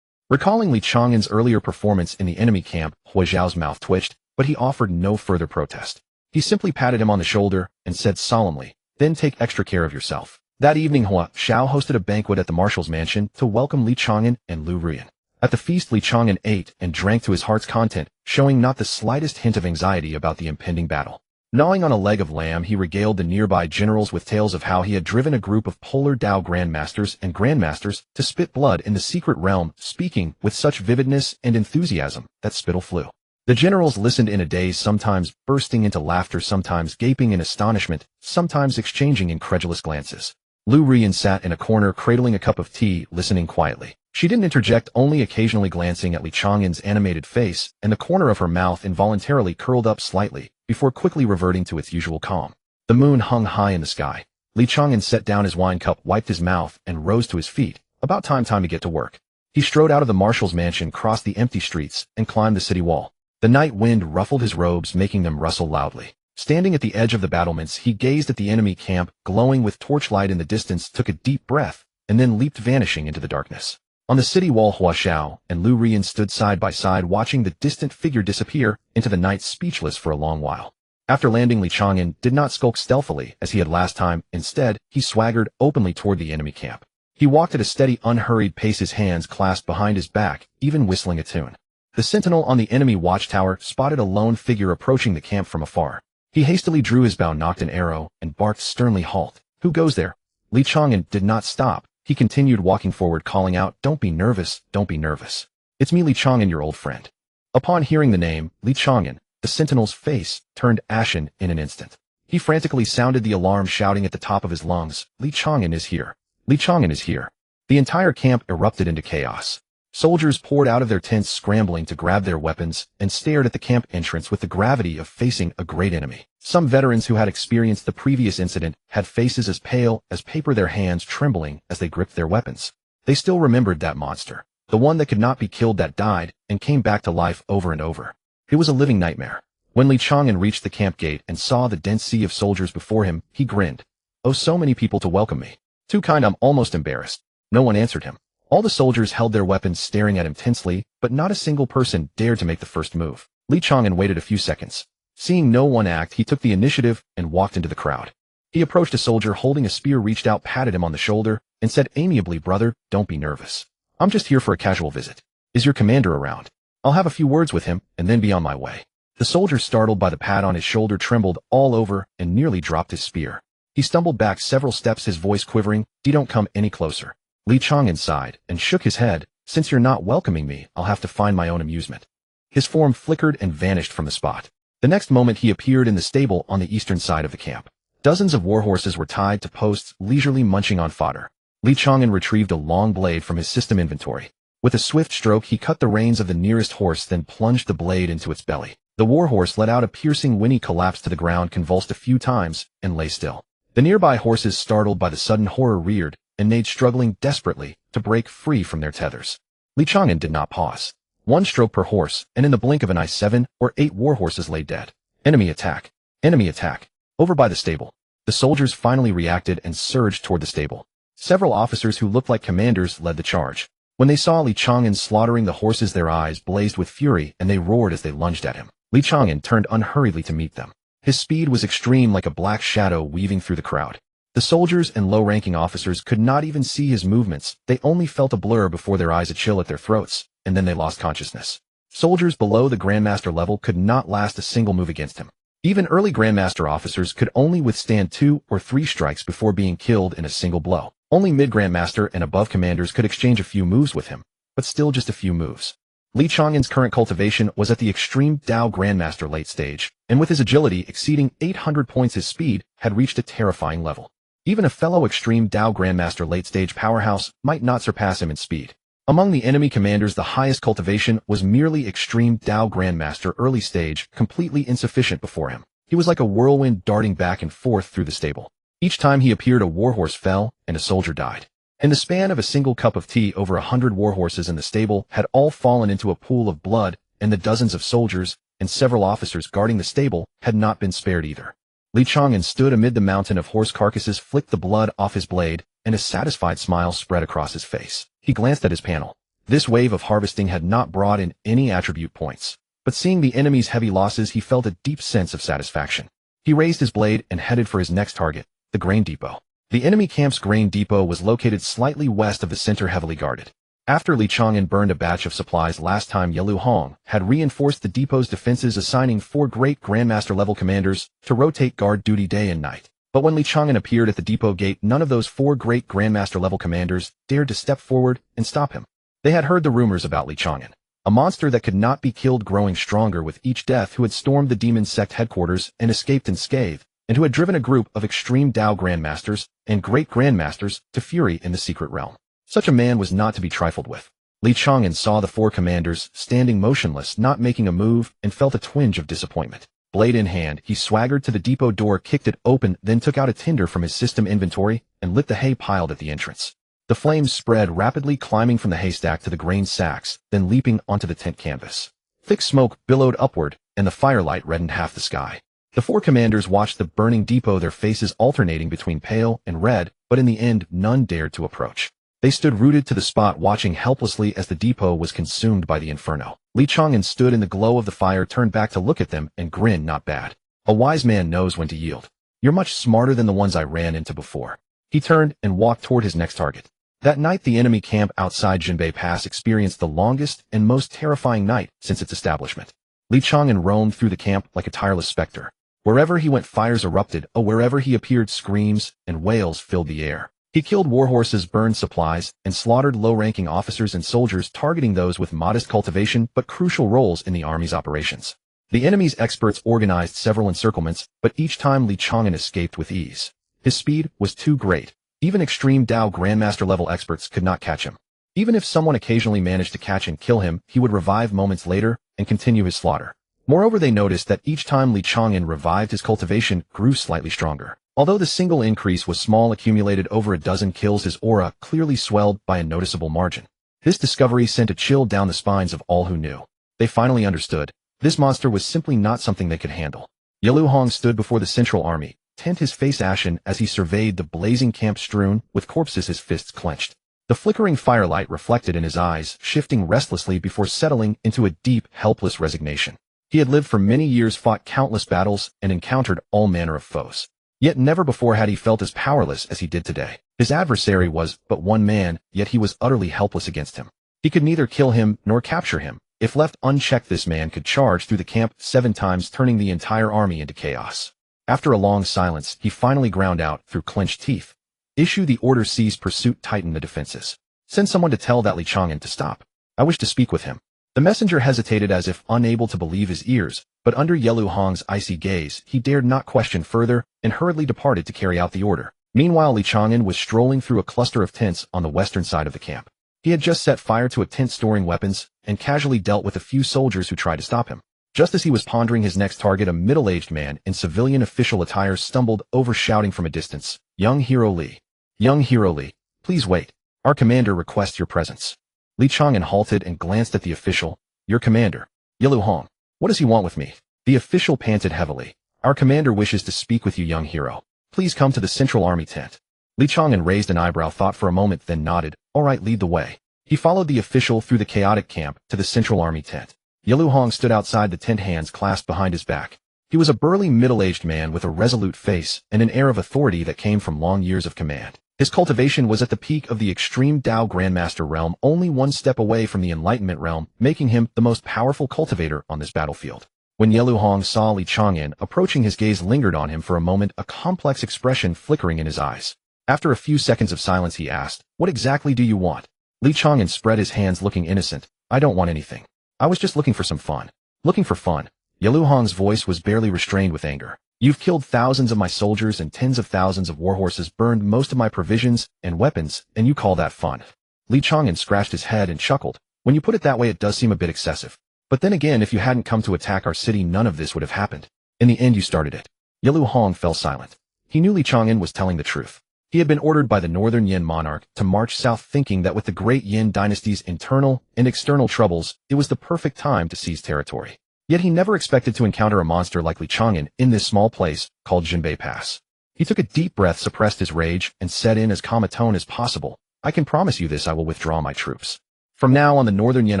Recalling Li Chang'an's earlier performance in the enemy camp, Hua Zhao's mouth twitched, but he offered no further protest. He simply patted him on the shoulder and said solemnly, "Then take extra care of yourself." That evening Hua Zhao hosted a banquet at the marshal's mansion to welcome Li Chang'an and Lu Rian. At the feast Li Chang'an ate and drank to his heart's content, showing not the slightest hint of anxiety about the impending battle. Gnawing on a leg of lamb, he regaled the nearby generals with tales of how he had driven a group of polar Dao grandmasters and grandmasters to spit blood in the secret realm, speaking with such vividness and enthusiasm that spittle flew. The generals listened in a daze, sometimes bursting into laughter, sometimes gaping in astonishment, sometimes exchanging incredulous glances. Lu Rian sat in a corner cradling a cup of tea, listening quietly. She didn't interject, only occasionally glancing at Li Chang'an's animated face, and the corner of her mouth involuntarily curled up slightly, before quickly reverting to its usual calm. The moon hung high in the sky. Li Chang'an set down his wine cup, wiped his mouth, and rose to his feet. About time to get to work. He strode out of the marshal's mansion, crossed the empty streets, and climbed the city wall. The night wind ruffled his robes, making them rustle loudly. Standing at the edge of the battlements, he gazed at the enemy camp, glowing with torchlight in the distance, took a deep breath, and then leaped, vanishing into the darkness. On the city wall, Hua Zhao and Lu Rian stood side by side, watching the distant figure disappear into the night, speechless for a long while. After landing, Li Chang'an did not skulk stealthily as he had last time. Instead, he swaggered openly toward the enemy camp. He walked at a steady, unhurried pace, his hands clasped behind his back, even whistling a tune. The sentinel on the enemy watchtower spotted a lone figure approaching the camp from afar. He hastily drew his bow, nocked an arrow, and barked sternly, "Halt! Who goes there?" Li Chang'an did not stop. He continued walking forward, calling out, "Don't be nervous, don't be nervous. It's me, Li Chang'an, your old friend." Upon hearing the name, Li Chang'an, the sentinel's face turned ashen in an instant. He frantically sounded the alarm, shouting at the top of his lungs, "Li Chang'an is here! Li Chang'an is here!" The entire camp erupted into chaos. Soldiers poured out of their tents, scrambling to grab their weapons, and stared at the camp entrance with the gravity of facing a great enemy. Some veterans who had experienced the previous incident had faces as pale as paper, their hands trembling as they gripped their weapons. They still remembered that monster, the one that could not be killed, that died and came back to life over and over. It was a living nightmare. When Li Chang'an reached the camp gate and saw the dense sea of soldiers before him, he grinned. "Oh, so many people to welcome me. Too kind, I'm almost embarrassed." No one answered him. All the soldiers held their weapons, staring at him tensely, but not a single person dared to make the first move. Li Chang'an waited a few seconds. Seeing no one act, he took the initiative and walked into the crowd. He approached a soldier holding a spear, reached out, patted him on the shoulder, and said amiably, "Brother, don't be nervous. I'm just here for a casual visit. Is your commander around? I'll have a few words with him and then be on my way." The soldier, startled by the pat on his shoulder, trembled all over and nearly dropped his spear. He stumbled back several steps, his voice quivering, "Don't come any closer." Li Chang'an sighed and shook his head. "Since you're not welcoming me, I'll have to find my own amusement." His form flickered and vanished from the spot. The next moment he appeared in the stable on the eastern side of the camp. Dozens of warhorses were tied to posts, leisurely munching on fodder. Li Chang'an retrieved a long blade from his system inventory. With a swift stroke, he cut the reins of the nearest horse, then plunged the blade into its belly. The warhorse let out a piercing whinny, collapsed to the ground, convulsed a few times, and lay still. The nearby horses, startled by the sudden horror, reared and neighed, struggling desperately to break free from their tethers. Li Chang'an did not pause. One stroke per horse, and in the blink of an eye, 7 or 8 warhorses lay dead. Enemy attack! Enemy attack! Over by the stable. The soldiers finally reacted and surged toward the stable. Several officers who looked like commanders led the charge. When they saw Li Chang'an slaughtering the horses, their eyes blazed with fury and they roared as they lunged at him. Li Chang'an turned unhurriedly to meet them. His speed was extreme, like a black shadow weaving through the crowd. The soldiers and low-ranking officers could not even see his movements. They only felt a blur before their eyes, a chill at their throats, and then they lost consciousness. Soldiers below the Grandmaster level could not last a single move against him. Even early Grandmaster officers could only withstand 2 or 3 strikes before being killed in a single blow. Only mid-Grandmaster and above commanders could exchange a few moves with him, but still just a few moves. Li Chang'an's current cultivation was at the extreme Dao Grandmaster late stage, and with his agility exceeding 800 points, his speed had reached a terrifying level. Even a fellow extreme Dao Grandmaster late-stage powerhouse might not surpass him in speed. Among the enemy commanders, the highest cultivation was merely extreme Dao Grandmaster early stage, completely insufficient before him. He was like a whirlwind darting back and forth through the stable. Each time he appeared, a warhorse fell and a soldier died. In the span of a single cup of tea, over 100 warhorses in the stable had all fallen into a pool of blood, and the dozens of soldiers, and several officers guarding the stable had not been spared either. Li Chang'an stood amid the mountain of horse carcasses, flicked the blood off his blade, and a satisfied smile spread across his face. He glanced at his panel. This wave of harvesting had not brought in any attribute points, but seeing the enemy's heavy losses, he felt a deep sense of satisfaction. He raised his blade and headed for his next target, the grain depot. The enemy camp's grain depot was located slightly west of the center, heavily guarded. After Li Chang'an burned a batch of supplies last time, Yelu Hong had reinforced the depot's defenses, assigning 4 great Grandmaster-level commanders to rotate guard duty day and night. But when Li Chang'an appeared at the depot gate, none of those 4 great Grandmaster-level commanders dared to step forward and stop him. They had heard the rumors about Li Chang'an, a monster that could not be killed, growing stronger with each death, who had stormed the demon sect headquarters and escaped unscathed, and who had driven a group of extreme Dao Grandmasters and Great Grandmasters to fury in the secret realm. Such a man was not to be trifled with. Li Chang'an saw the 4 commanders standing motionless, not making a move, and felt a twinge of disappointment. Blade in hand, he swaggered to the depot door, kicked it open, then took out a tinder from his system inventory and lit the hay piled at the entrance. The flames spread rapidly, climbing from the haystack to the grain sacks, then leaping onto the tent canvas. Thick smoke billowed upward, and the firelight reddened half the sky. The 4 commanders watched the burning depot, their faces alternating between pale and red, but in the end, none dared to approach. They stood rooted to the spot, watching helplessly as the depot was consumed by the inferno. Li Chang'an stood in the glow of the fire, turned back to look at them, and grinned. Not bad. A wise man knows when to yield. You're much smarter than the ones I ran into before. He turned and walked toward his next target. That night, the enemy camp outside Jinbei Pass experienced the longest and most terrifying night since its establishment. Li Chang'an roamed through the camp like a tireless specter. Wherever he went, fires erupted. Wherever he appeared, screams and wails filled the air. He killed warhorses, burned supplies, and slaughtered low-ranking officers and soldiers, targeting those with modest cultivation but crucial roles in the army's operations. The enemy's experts organized several encirclements, but each time Li Chang'an escaped with ease. His speed was too great. Even extreme Dao Grandmaster-level experts could not catch him. Even if someone occasionally managed to catch and kill him, he would revive moments later and continue his slaughter. Moreover, they noticed that each time Li Chang'an revived, his cultivation grew slightly stronger. Although the single increase was small, accumulated over a dozen kills, his aura clearly swelled by a noticeable margin. This discovery sent a chill down the spines of all who knew. They finally understood. This monster was simply not something they could handle. Yelu Hong stood before the central army tent, his face ashen as he surveyed the blazing camp strewn with corpses, his fists clenched. The flickering firelight reflected in his eyes, shifting restlessly before settling into a deep, helpless resignation. He had lived for many years, fought countless battles, and encountered all manner of foes. Yet never before had he felt as powerless as he did today. His adversary was but one man, yet he was utterly helpless against him. He could neither kill him nor capture him. If left unchecked, this man could charge through the camp 7 times, turning the entire army into chaos. After a long silence, he finally ground out through clenched teeth. Issue the order, cease pursuit, tighten the defenses. Send someone to tell that Li Chang'an to stop. I wish to speak with him. The messenger hesitated as if unable to believe his ears, but under Yelu Hong's icy gaze, he dared not question further and hurriedly departed to carry out the order. Meanwhile, Li Chang'an was strolling through a cluster of tents on the western side of the camp. He had just set fire to a tent storing weapons and casually dealt with a few soldiers who tried to stop him. Just as he was pondering his next target, a middle-aged man in civilian official attire stumbled over, shouting from a distance, "Young Hero Li. Young Hero Li, please wait. Our commander requests your presence." Li Chang'an halted and glanced at the official. "Your commander? Yelu Hong. What does he want with me?" The official panted heavily. "Our commander wishes to speak with you, young hero. Please come to the central army tent." Li Chang'an raised an eyebrow, thought for a moment, then nodded. "All right, lead the way." He followed the official through the chaotic camp to the central army tent. Yelu Hong stood outside the tent, hands clasped behind his back. He was a burly, middle-aged man with a resolute face and an air of authority that came from long years of command. His cultivation was at the peak of the extreme Dao Grandmaster realm, only one step away from the Enlightenment realm, making him the most powerful cultivator on this battlefield. When Yelu Hong saw Li Chang'an approaching, his gaze lingered on him for a moment, a complex expression flickering in his eyes. After a few seconds of silence, he asked, "What exactly do you want?" Li Chang'an spread his hands, looking innocent. "I don't want anything. I was just looking for some fun." "Looking for fun?" Yelu Hong's voice was barely restrained with anger. "You've killed thousands of my soldiers and tens of thousands of warhorses, burned most of my provisions and weapons, and you call that fun?" Li Chang'an scratched his head and chuckled. "When you put it that way, it does seem a bit excessive. But then again, if you hadn't come to attack our city, none of this would have happened. In the end, you started it." Yelu Hong fell silent. He knew Li Chang'an was telling the truth. He had been ordered by the Northern Yin monarch to march south, thinking that with the great Yin dynasty's internal and external troubles, it was the perfect time to seize territory. Yet he never expected to encounter a monster like Li Chang'an in this small place called Jinbei Pass. He took a deep breath, suppressed his rage, and said in as calm a tone as possible, "I can promise you this, I will withdraw my troops. From now on, the Northern Yin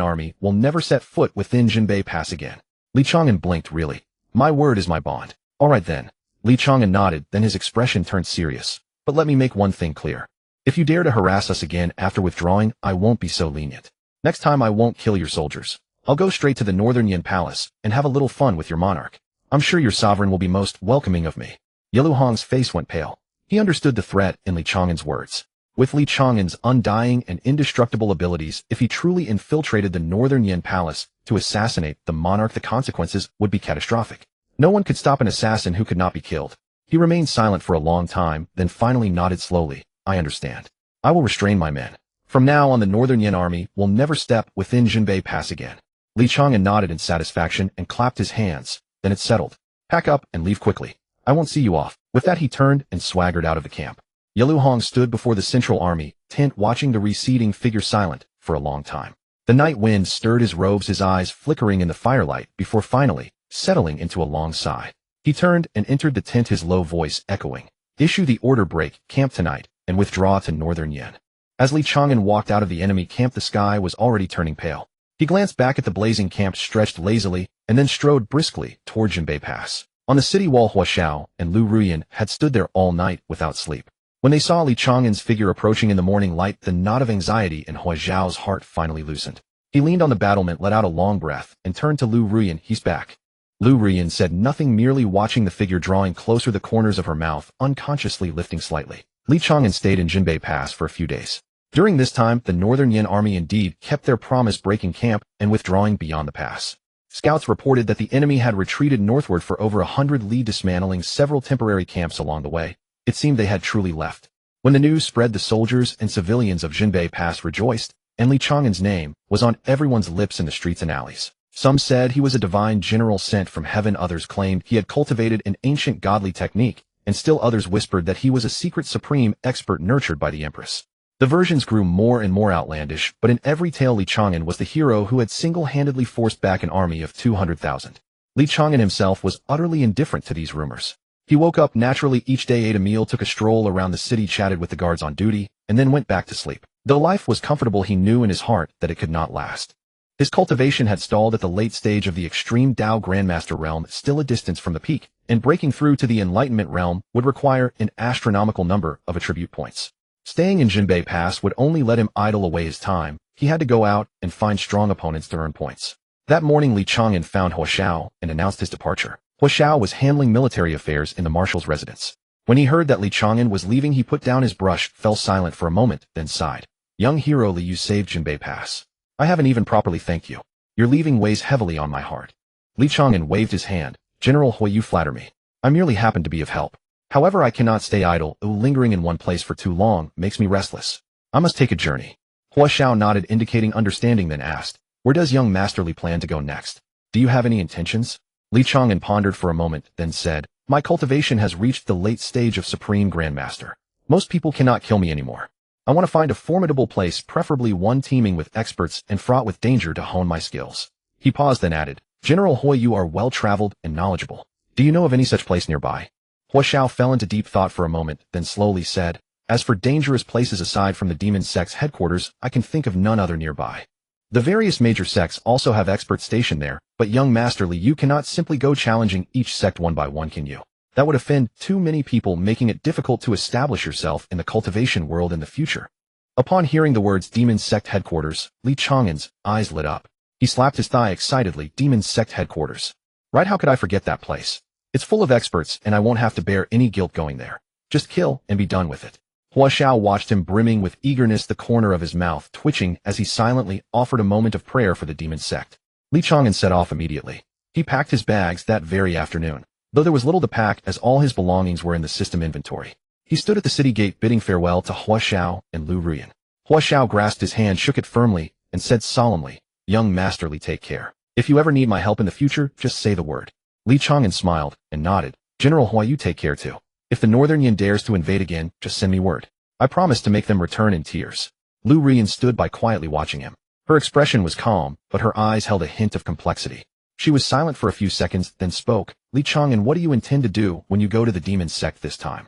army will never set foot within Jinbei Pass again." Li Chang'an blinked. "Really? My word is my bond." "All right then." Li Chang'an nodded, then his expression turned serious. "But let me make one thing clear. If you dare to harass us again after withdrawing, I won't be so lenient. Next time I won't kill your soldiers. I'll go straight to the Northern Yin Palace and have a little fun with your monarch. I'm sure your sovereign will be most welcoming of me." Yellow Hong's face went pale. He understood the threat in Li Chang'an's words. With Li Chang'an's undying and indestructible abilities, if he truly infiltrated the Northern Yin Palace to assassinate the monarch, the consequences would be catastrophic. No one could stop an assassin who could not be killed. He remained silent for a long time, then finally nodded slowly. "I understand. I will restrain my men. From now on, the Northern Yin army will never step within Jinbei Pass again." Li Chang'an nodded in satisfaction and clapped his hands. "Then it's settled. Pack up and leave quickly. I won't see you off." With that, he turned and swaggered out of the camp. Yellow Hong stood before the central army tent, watching the receding figure silent for a long time. The night wind stirred his robes, his eyes flickering in the firelight before finally settling into a long sigh. He turned and entered the tent, his low voice echoing, "Issue the order, break camp tonight and withdraw to Northern Yin." As Li Chang'an walked out of the enemy camp, the sky was already turning pale. He glanced back at the blazing camp stretched lazily and then strode briskly toward Jinbei Pass. On the city wall, Hua Xiao and Lu Ruyan had stood there all night without sleep. When they saw Li Chang'an's figure approaching in the morning light, the knot of anxiety in Hua Xiao's heart finally loosened. He leaned on the battlement, let out a long breath, and turned to Lu Ruyan. "He's back." Lu Ruyan said nothing, merely watching the figure drawing closer, the corners of her mouth unconsciously lifting slightly. Li Chang'an stayed in Jinbei Pass for a few days. During this time, the Northern Yin army indeed kept their promise, breaking camp and withdrawing beyond the pass. Scouts reported that the enemy had retreated northward for over 100 li, dismantling several temporary camps along the way. It seemed they had truly left. When the news spread, the soldiers and civilians of Jinbei Pass rejoiced, and Li Chang'an's name was on everyone's lips in the streets and alleys. Some said he was a divine general sent from heaven, others claimed he had cultivated an ancient godly technique, and still others whispered that he was a secret supreme expert nurtured by the Empress. The versions grew more and more outlandish, but in every tale Li Chang'an was the hero who had single-handedly forced back an army of 200,000. Li Chang'an himself was utterly indifferent to these rumors. He woke up naturally each day, ate a meal, took a stroll around the city, chatted with the guards on duty, and then went back to sleep. Though life was comfortable, he knew in his heart that it could not last. His cultivation had stalled at the late stage of the extreme Tao Grandmaster realm, still a distance from the peak, and breaking through to the Enlightenment realm would require an astronomical number of attribute points. Staying in Jinbei Pass would only let him idle away his time. He had to go out and find strong opponents to earn points. That morning, Li Chang'an found Hua Xiao and announced his departure. Hua Xiao was handling military affairs in the marshal's residence. When he heard that Li Chang'an was leaving, he put down his brush, fell silent for a moment, then sighed. "Young hero Li, you saved Jinbei Pass. I haven't even properly thanked you. Your leaving weighs heavily on my heart." Li Chang'an waved his hand. "General Hua, you flatter me. I merely happen to be of help. However, I cannot stay idle. Lingering in one place for too long makes me restless. I must take a journey." Hua Xiao nodded, indicating understanding, then asked, "Where does young Master Li plan to go next? Do you have any intentions?" Li Chang'an pondered for a moment, then said, "My cultivation has reached the late stage of Supreme Grandmaster. Most people cannot kill me anymore. I want to find a formidable place, preferably one teeming with experts and fraught with danger, to hone my skills." He paused, then added, "General Hua, you are well-traveled and knowledgeable. Do you know of any such place nearby?" Hua Xiao fell into deep thought for a moment, then slowly said, "As for dangerous places aside from the demon sect's headquarters, I can think of none other nearby. The various major sects also have experts stationed there, but young Master Li, you cannot simply go challenging each sect one by one, can you? That would offend too many people, making it difficult to establish yourself in the cultivation world in the future." Upon hearing the words demon sect headquarters, Li Chang'an's eyes lit up. He slapped his thigh excitedly. "Demon sect headquarters. Right, how could I forget that place? It's full of experts, and I won't have to bear any guilt going there. Just kill and be done with it." Hua Xiao watched him, brimming with eagerness, the corner of his mouth twitching as he silently offered a moment of prayer for the demon sect. Li Chang'an set off immediately. He packed his bags that very afternoon, though there was little to pack as all his belongings were in the system inventory. He stood at the city gate bidding farewell to Hua Xiao and Lu Ruyan. Hua Xiao grasped his hand, shook it firmly, and said solemnly, "Young Master Li, take care. If you ever need my help in the future, just say the word." Li Chang'an smiled and nodded. "General Hua, you take care too. If the Northern Yin dares to invade again, just send me word. I promise to make them return in tears." Lu Ruyan stood by quietly watching him. Her expression was calm, but her eyes held a hint of complexity. She was silent for a few seconds, then spoke. Li Chang'an, what do you intend to do when you go to the demon sect this time?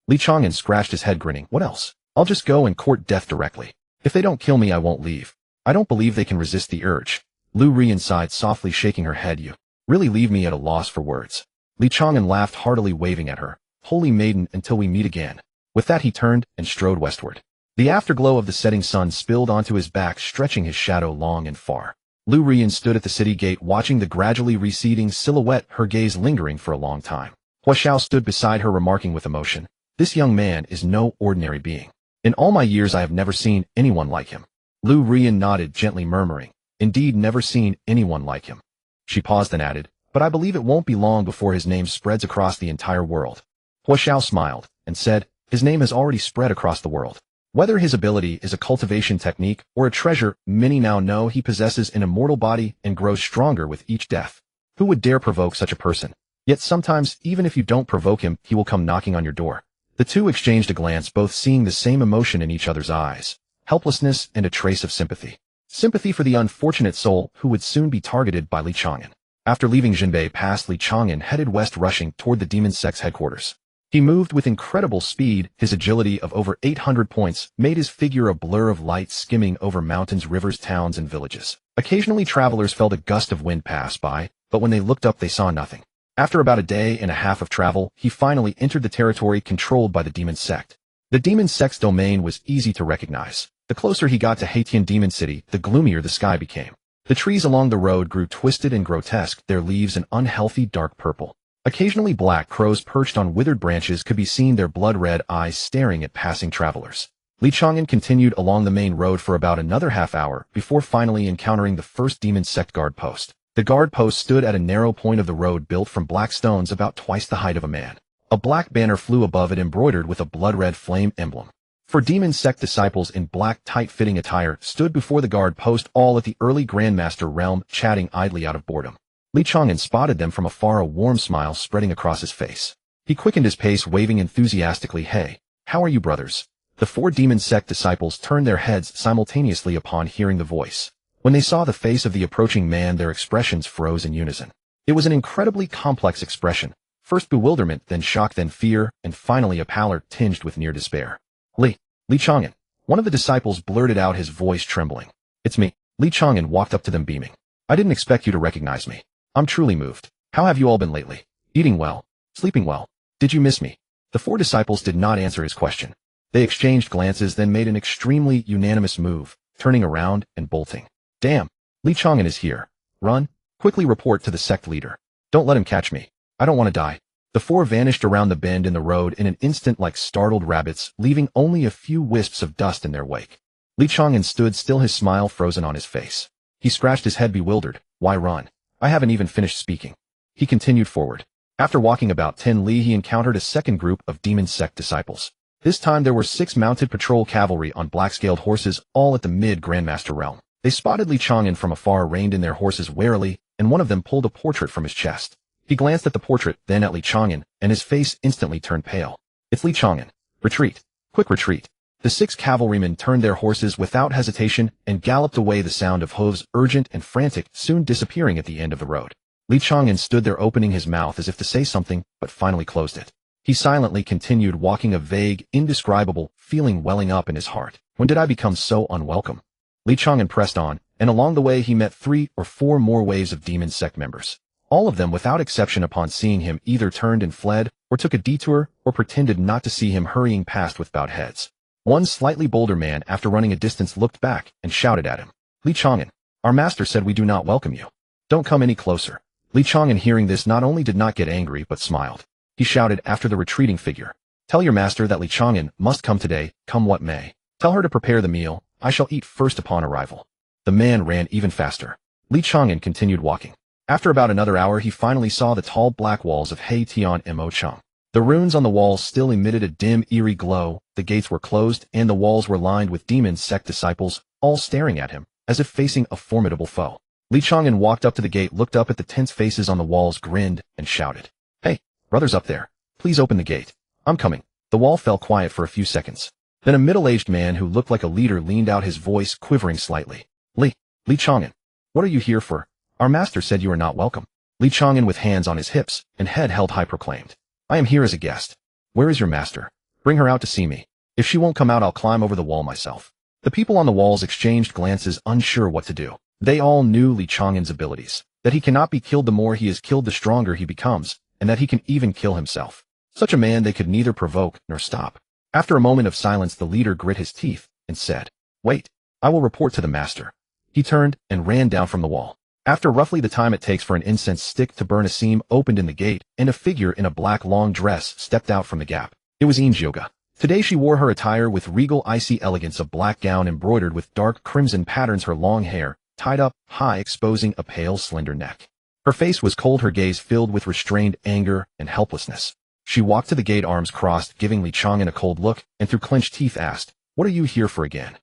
Li Chang'an scratched his head, grinning. What else? I'll just go and court death directly. If they don't kill me, I won't leave. I don't believe they can resist the urge. Lu Rian sighed softly, shaking her head. You really leave me at a loss for words. Li Chang'an laughed heartily, waving at her. Holy maiden, until we meet again. With that he turned and strode westward. The afterglow of the setting sun spilled onto his back, stretching his shadow long and far. Lu Rian stood at the city gate, watching the gradually receding silhouette, her gaze lingering for a long time. Hua Xiao stood beside her, remarking with emotion, "This young man is no ordinary being. In all my years I have never seen anyone like him." Lu Rian nodded, gently murmuring, "Indeed, never seen anyone like him." She paused, then added, "But I believe it won't be long before his name spreads across the entire world." Hua Xiao smiled and said, "His name has already spread across the world. Whether his ability is a cultivation technique or a treasure, many now know he possesses an immortal body and grows stronger with each death. Who would dare provoke such a person? Yet sometimes, even if you don't provoke him, he will come knocking on your door." The two exchanged a glance, both seeing the same emotion in each other's eyes, helplessness and a trace of sympathy. Sympathy for the unfortunate soul who would soon be targeted by Li Chang'an. After leaving Jinbei Pass, Li Chang'an headed west, rushing toward the demon sect's headquarters. He moved with incredible speed. His agility of over 800 points made his figure a blur of light, skimming over mountains, rivers, towns, and villages. Occasionally travelers felt a gust of wind pass by, but when they looked up they saw nothing. After about a day and a half of travel, he finally entered the territory controlled by the demon sect. The demon sect's domain was easy to recognize. The closer he got to Haitian Demon City, the gloomier the sky became. The trees along the road grew twisted and grotesque, their leaves an unhealthy dark purple. Occasionally black crows perched on withered branches could be seen, their blood-red eyes staring at passing travelers. Li Chang'an continued along the main road for about another half hour before finally encountering the first demon sect guard post. The guard post stood at a narrow point of the road built from black stones about twice the height of a man. A black banner flew above it, embroidered with a blood-red flame emblem. For demon sect disciples in black tight-fitting attire stood before the guard post, all at the early Grandmaster realm, chatting idly out of boredom. Li Chang'an spotted them from afar, a warm smile spreading across his face. He quickened his pace, waving enthusiastically, "Hey, how are you, brothers?" The four demon sect disciples turned their heads simultaneously upon hearing the voice. When they saw the face of the approaching man, their expressions froze in unison. It was an incredibly complex expression. First bewilderment, then shock, then fear, and finally a pallor tinged with near despair. Li Chang'an. One of the disciples blurted out, his voice trembling. "It's me." Li Chang'an walked up to them, beaming. "I didn't expect you to recognize me. I'm truly moved. How have you all been lately? Eating well? Sleeping well? Did you miss me?" The four disciples did not answer his question. They exchanged glances, then made an extremely unanimous move, turning around and bolting. "Damn, Li Chang'an is here. Run. Quickly report to the sect leader. Don't let him catch me. I don't want to die." The four vanished around the bend in the road in an instant like startled rabbits, leaving only a few wisps of dust in their wake. Li Chang'an stood still, his smile frozen on his face. He scratched his head, bewildered. "Why run? I haven't even finished speaking." He continued forward. After walking about 10 li, he encountered a second group of demon sect disciples. This time there were 6 mounted patrol cavalry on black-scaled horses, all at the mid-Grandmaster realm. They spotted Li Chang'an from afar, reined in their horses warily, and one of them pulled a portrait from his chest. He glanced at the portrait, then at Li Chang'an, and his face instantly turned pale. "It's Li Chang'an. Retreat. Quick retreat." The 6 cavalrymen turned their horses without hesitation and galloped away, the sound of hooves, urgent and frantic, soon disappearing at the end of the road. Li Chang'an stood there, opening his mouth as if to say something, but finally closed it. He silently continued walking, a vague, indescribable feeling welling up in his heart. When did I become so unwelcome? Li Chang'an pressed on, and along the way he met 3 or 4 more waves of demon sect members. All of them, without exception, upon seeing him, either turned and fled, or took a detour, or pretended not to see him, hurrying past with bowed heads. One slightly bolder man, after running a distance, looked back and shouted at him. "Li Chang'an, our master said we do not welcome you. Don't come any closer." Li Chang'an, hearing this, not only did not get angry, but smiled. He shouted after the retreating figure. "Tell your master that Li Chang'an must come today, come what may. Tell her to prepare the meal. I shall eat first upon arrival." The man ran even faster. Li Chang'an continued walking. After about another hour, he finally saw the tall black walls of Haitian Mo Chang. The runes on the walls still emitted a dim, eerie glow, the gates were closed, and the walls were lined with demon sect disciples, all staring at him, as if facing a formidable foe. Li Chang'an walked up to the gate, looked up at the tense faces on the walls, grinned, and shouted, "Hey, brothers up there, please open the gate. I'm coming." The wall fell quiet for a few seconds. Then a middle-aged man who looked like a leader leaned out, his voice quivering slightly. Li Chang'an, what are you here for? Our master said you are not welcome. Li Chang'an with hands on his hips and head held high proclaimed. I am here as a guest. Where is your master? Bring her out to see me. If she won't come out, I'll climb over the wall myself. The people on the walls exchanged glances, unsure what to do. They all knew Li Chang'an's abilities, that he cannot be killed. The more he is killed, the stronger he becomes, and that he can even kill himself. Such a man they could neither provoke nor stop. After a moment of silence, the leader grit his teeth and said, Wait, I will report to the master. He turned and ran down from the wall. After roughly the time it takes for an incense stick to burn, a seam opened in the gate, and a figure in a black long dress stepped out from the gap. It was Yoga. Today she wore her attire with regal icy elegance, a black gown embroidered with dark crimson patterns, her long hair tied up high, exposing a pale, slender neck. Her face was cold, her gaze filled with restrained anger and helplessness. She walked to the gate, arms crossed, giving Li Chang'an a cold look, and through clenched teeth asked, What are you here for again?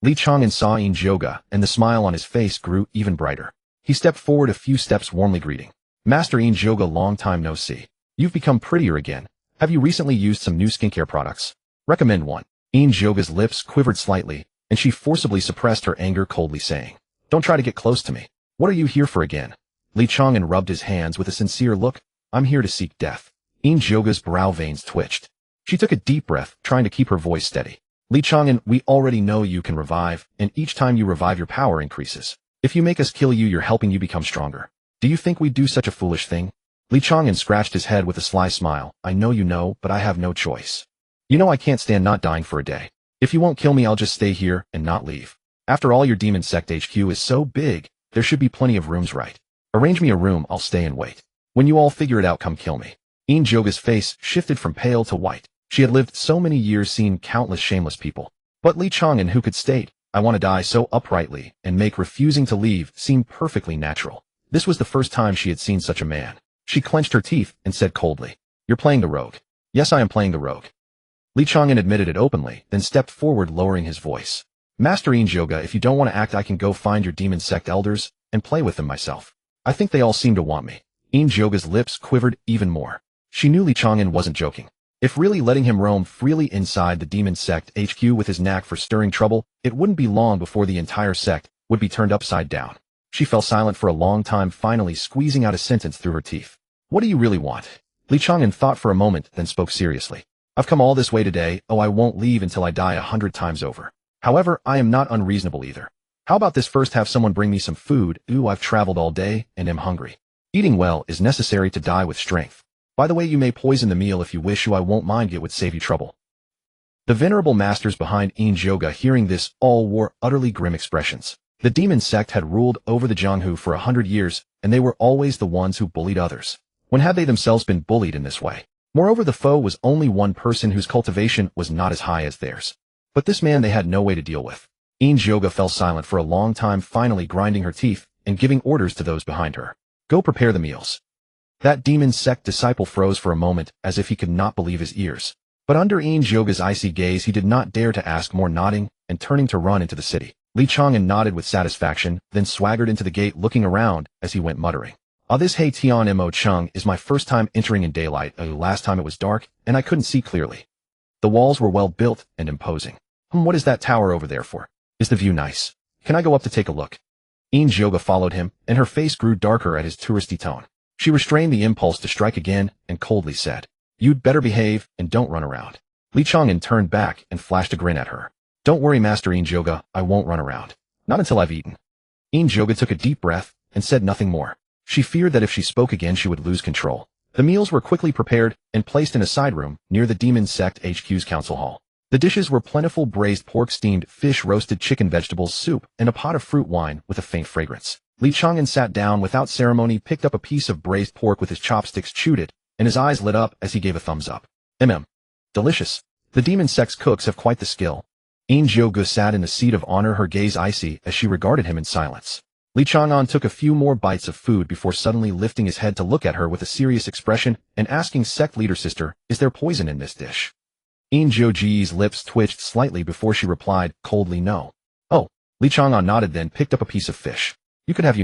Li Chang'an saw Yoga, and the smile on his face grew even brighter. He stepped forward a few steps, warmly greeting. Master Yoga, long time no see. You've become prettier again. Have you recently used some new skincare products? Recommend one. Yoga's lips quivered slightly, and she forcibly suppressed her anger, coldly saying, Don't try to get close to me. What are you here for again? Li Chang'an rubbed his hands with a sincere look. I'm here to seek death. Yoga's brow veins twitched. She took a deep breath, trying to keep her voice steady. Li Chang'an, we already know you can revive, and each time you revive your power increases. If you make us kill you, you're helping you become stronger. Do you think we'd do such a foolish thing? Li Chang'an scratched his head with a sly smile. I know you know, but I have no choice. You know I can't stand not dying for a day. If you won't kill me, I'll just stay here and not leave. After all, your demon sect HQ is so big, there should be plenty of rooms, right? Arrange me a room, I'll stay and wait. When you all figure it out, come kill me. Yoga's face shifted from pale to white. She had lived so many years, seen countless shameless people. But Li Chang'an, who could state, I want to die so uprightly, and make refusing to leave seem perfectly natural. This was the first time she had seen such a man. She clenched her teeth and said coldly, You're playing the rogue. Yes, I am playing the rogue. Li Chang'an admitted it openly, then stepped forward, lowering his voice. Master Yoga, if you don't want to act, I can go find your demon sect elders and play with them myself. I think they all seem to want me. Yoga's lips quivered even more. She knew Li Chang'an wasn't joking. If really letting him roam freely inside the demon sect HQ with his knack for stirring trouble, it wouldn't be long before the entire sect would be turned upside down. She fell silent for a long time, finally squeezing out a sentence through her teeth. What do you really want? Li Chang'an thought for a moment, then spoke seriously. I've come all this way today, I won't leave until I die 100 times over. However, I am not unreasonable either. How about this? First, have someone bring me some food. I've traveled all day and am hungry. Eating well is necessary to die with strength. By the way, you may poison the meal if you wish. I won't mind, it would save you trouble. The venerable masters behind Yoga, hearing this, all wore utterly grim expressions. The demon sect had ruled over the Jianghu for 100 years, and they were always the ones who bullied others. When had they themselves been bullied in this way? Moreover, the foe was only one person whose cultivation was not as high as theirs. But this man they had no way to deal with. Yoga fell silent for a long time, finally grinding her teeth and giving orders to those behind her. Go prepare the meals. That demon sect disciple froze for a moment, as if he could not believe his ears. But under Yoga's icy gaze, he did not dare to ask more, nodding and turning to run into the city. Li Chang'an nodded with satisfaction, then swaggered into the gate, looking around as he went, muttering, This Hei Tian Mo Chung is my first time entering in daylight. Last time it was dark, and I couldn't see clearly. The walls were well built and imposing. What is that tower over there for? Is the view nice? Can I go up to take a look? Yoga followed him, and her face grew darker at his touristy tone. She restrained the impulse to strike again and coldly said, You'd better behave and don't run around. Li Chang'an turned back and flashed a grin at her. Don't worry, Master Yoga, I won't run around. Not until I've eaten. Yoga took a deep breath and said nothing more. She feared that if she spoke again she would lose control. The meals were quickly prepared and placed in a side room near the demon sect HQ's council hall. The dishes were plentiful: braised pork, steamed fish, roasted chicken, vegetables, soup, and a pot of fruit wine with a faint fragrance. Li Chang'an sat down without ceremony, picked up a piece of braised pork with his chopsticks, chewed it, and his eyes lit up as he gave a thumbs up. Delicious. The demon sect's cooks have quite the skill. Yoga sat in the seat of honor, her gaze icy as she regarded him in silence. Li Chang'an took a few more bites of food before suddenly lifting his head to look at her with a serious expression and asking, Sect leader sister, is there poison in this dish? Yoji's lips twitched slightly before she replied coldly, no. Oh. Li Chang'an nodded, then picked up a piece of fish. You could have,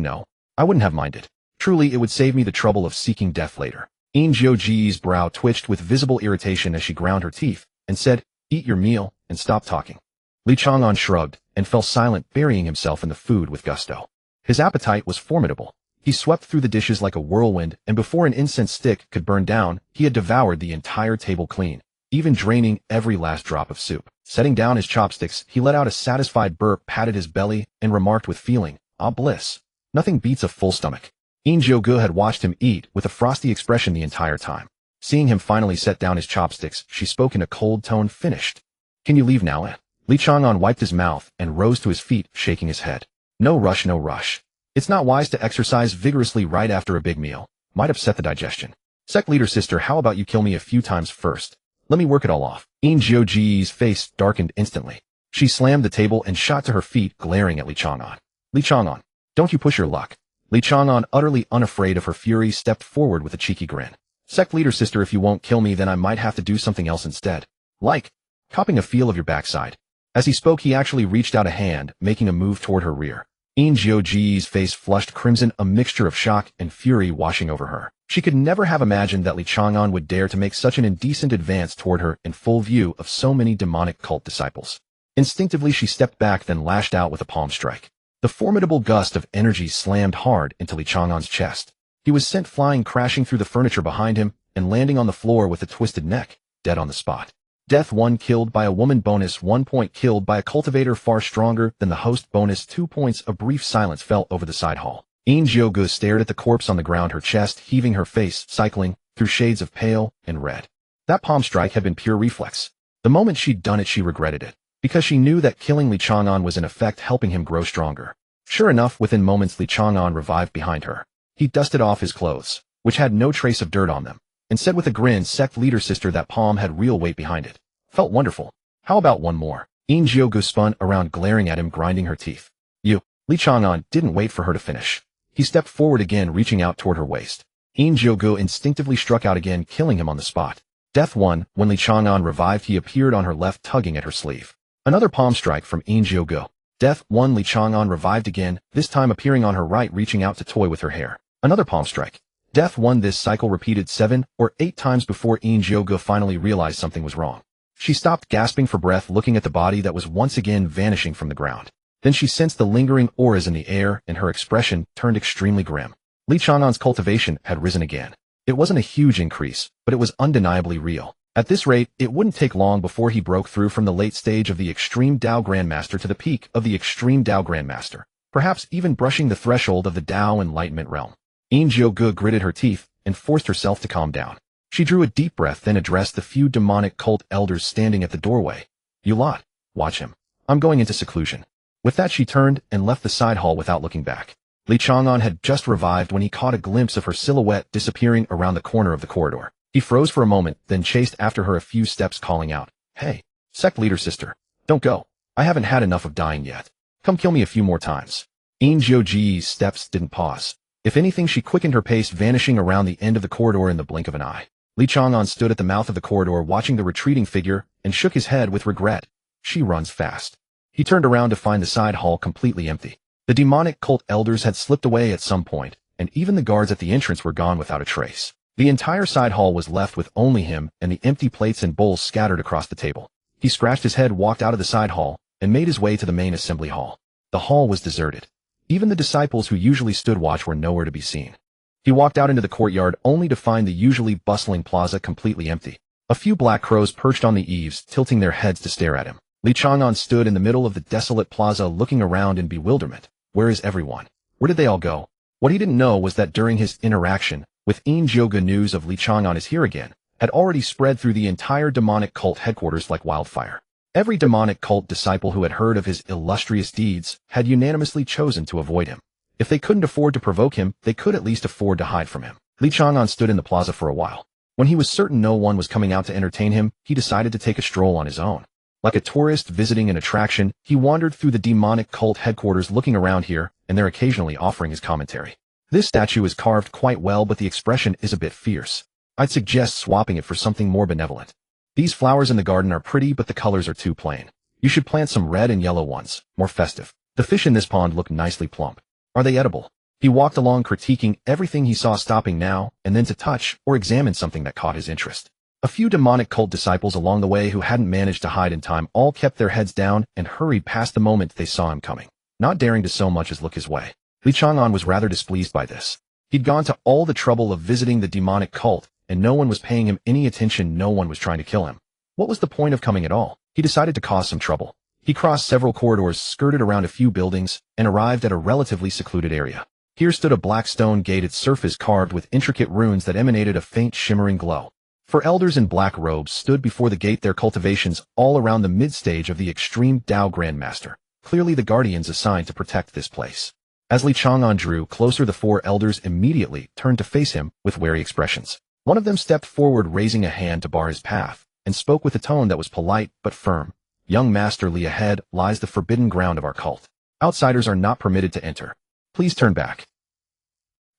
I wouldn't have minded. Truly, it would save me the trouble of seeking death later. Yoji's brow twitched with visible irritation as she ground her teeth and said, Eat your meal and stop talking. Li Chang'an shrugged and fell silent, burying himself in the food with gusto. His appetite was formidable. He swept through the dishes like a whirlwind, and before an incense stick could burn down, he had devoured the entire table clean, even draining every last drop of soup. Setting down his chopsticks, he let out a satisfied burp, patted his belly, and remarked with feeling, "Ah, bliss. Nothing beats a full stomach." In Jio-gu had watched him eat with a frosty expression the entire time. Seeing him finally set down his chopsticks, she spoke in a cold tone, "Finished. Can you leave now?" Li Chang'an wiped his mouth and rose to his feet, shaking his head. "No rush, no rush. It's not wise to exercise vigorously right after a big meal. Might upset the digestion. Sect leader sister, how about you kill me a few times first? Let me work it all off." In Jio-ji's face darkened instantly. She slammed the table and shot to her feet, glaring at Li Chang'an. "Li Chang'an, don't you push your luck." Li Chang'an, utterly unafraid of her fury, stepped forward with a cheeky grin. "Sect leader sister, if you won't kill me, then I might have to do something else instead. Like copping a feel of your backside." As he spoke, he actually reached out a hand, making a move toward her rear. In Jio-ji's face flushed crimson, a mixture of shock and fury washing over her. She could never have imagined that Li Chang'an would dare to make such an indecent advance toward her in full view of so many demonic cult disciples. Instinctively, she stepped back, then lashed out with a palm strike. The formidable gust of energy slammed hard into Li Chang'an's chest. He was sent flying, crashing through the furniture behind him and landing on the floor with a twisted neck, dead on the spot. Death 1 killed by a woman, bonus 1 point killed by a cultivator, far stronger than the host, bonus 2 points. A brief silence fell over the side hall. In Jio-gu stared at the corpse on the ground, her chest heaving, her face cycling through shades of pale and red. That palm strike had been pure reflex. The moment she'd done it, she regretted it, because she knew that killing Li Chang'an was in effect helping him grow stronger. Sure enough, within moments Li Chang'an revived behind her. He dusted off his clothes, which had no trace of dirt on them, and said with a grin, "Sect leader sister, that palm had real weight behind it. Felt wonderful. How about one more?" In Jio-gu spun around, glaring at him, grinding her teeth. "You." Li Chang'an didn't wait for her to finish. He stepped forward again, reaching out toward her waist. In Jio-gu instinctively struck out again, killing him on the spot. Death 1. When Li Chang'an revived, he appeared on her left, tugging at her sleeve. Another palm strike from In Jio-gu. Death 1. Li Chang'an revived again, this time appearing on her right, reaching out to toy with her hair. Another palm strike. Death 1. This cycle repeated 7 or 8 times before In Jio-gu finally realized something was wrong. She stopped, gasping for breath, looking at the body that was once again vanishing from the ground. Then she sensed the lingering auras in the air, and her expression turned extremely grim. Li Chang'an's cultivation had risen again. It wasn't a huge increase, but it was undeniably real. At this rate, it wouldn't take long before he broke through from the late stage of the Extreme Dao Grandmaster to the peak of the Extreme Dao Grandmaster, perhaps even brushing the threshold of the Dao Enlightenment realm. In Jio-gu gritted her teeth and forced herself to calm down. She drew a deep breath, then addressed the few demonic cult elders standing at the doorway. "You lot, watch him. I'm going into seclusion." With that, she turned and left the side hall without looking back. Li Chang'an had just revived when he caught a glimpse of her silhouette disappearing around the corner of the corridor. He froze for a moment, then chased after her a few steps, calling out, "Hey, sect leader sister, don't go. I haven't had enough of dying yet. Come kill me a few more times." In Jio-ji's steps didn't pause. If anything, she quickened her pace, vanishing around the end of the corridor in the blink of an eye. Li Chang'an stood at the mouth of the corridor, watching the retreating figure, and shook his head with regret. She runs fast. He turned around to find the side hall completely empty. The demonic cult elders had slipped away at some point, and even the guards at the entrance were gone without a trace. The entire side hall was left with only him and the empty plates and bowls scattered across the table. He scratched his head, walked out of the side hall, and made his way to the main assembly hall. The hall was deserted. Even the disciples who usually stood watch were nowhere to be seen. He walked out into the courtyard, only to find the usually bustling plaza completely empty. A few black crows perched on the eaves, tilting their heads to stare at him. Li Chang'an stood in the middle of the desolate plaza, looking around in bewilderment. Where is everyone? Where did they all go? What he didn't know was that during his interaction with In Jio-gu, news of Li Chang'an is here again had already spread through the entire demonic cult headquarters like wildfire. Every demonic cult disciple who had heard of his illustrious deeds had unanimously chosen to avoid him. If they couldn't afford to provoke him, they could at least afford to hide from him. Li Chang'an stood in the plaza for a while. When he was certain no one was coming out to entertain him, he decided to take a stroll on his own. Like a tourist visiting an attraction, he wandered through the demonic cult headquarters, looking around here and there, occasionally offering his commentary. "This statue is carved quite well, but the expression is a bit fierce. I'd suggest swapping it for something more benevolent. These flowers in the garden are pretty, but the colors are too plain. You should plant some red and yellow ones, more festive. The fish in this pond look nicely plump. Are they edible?" He walked along, critiquing everything he saw, stopping now and then to touch or examine something that caught his interest. A few demonic cult disciples along the way who hadn't managed to hide in time all kept their heads down and hurried past the moment they saw him coming, not daring to so much as look his way. Li Chang'an was rather displeased by this. He'd gone to all the trouble of visiting the demonic cult, and no one was paying him any attention. No one was trying to kill him. What was the point of coming at all? He decided to cause some trouble. He crossed several corridors, skirted around a few buildings, and arrived at a relatively secluded area. Here stood a black stone gate, its surface carved with intricate runes that emanated a faint shimmering glow. Four elders in black robes stood before the gate, their cultivations all around the mid-stage of the extreme Dao Grandmaster, clearly the guardians assigned to protect this place. As Li Chang'an drew closer, the four elders immediately turned to face him with wary expressions. One of them stepped forward, raising a hand to bar his path, and spoke with a tone that was polite but firm. "Young Master Li, ahead lies the forbidden ground of our cult. Outsiders are not permitted to enter. Please turn back."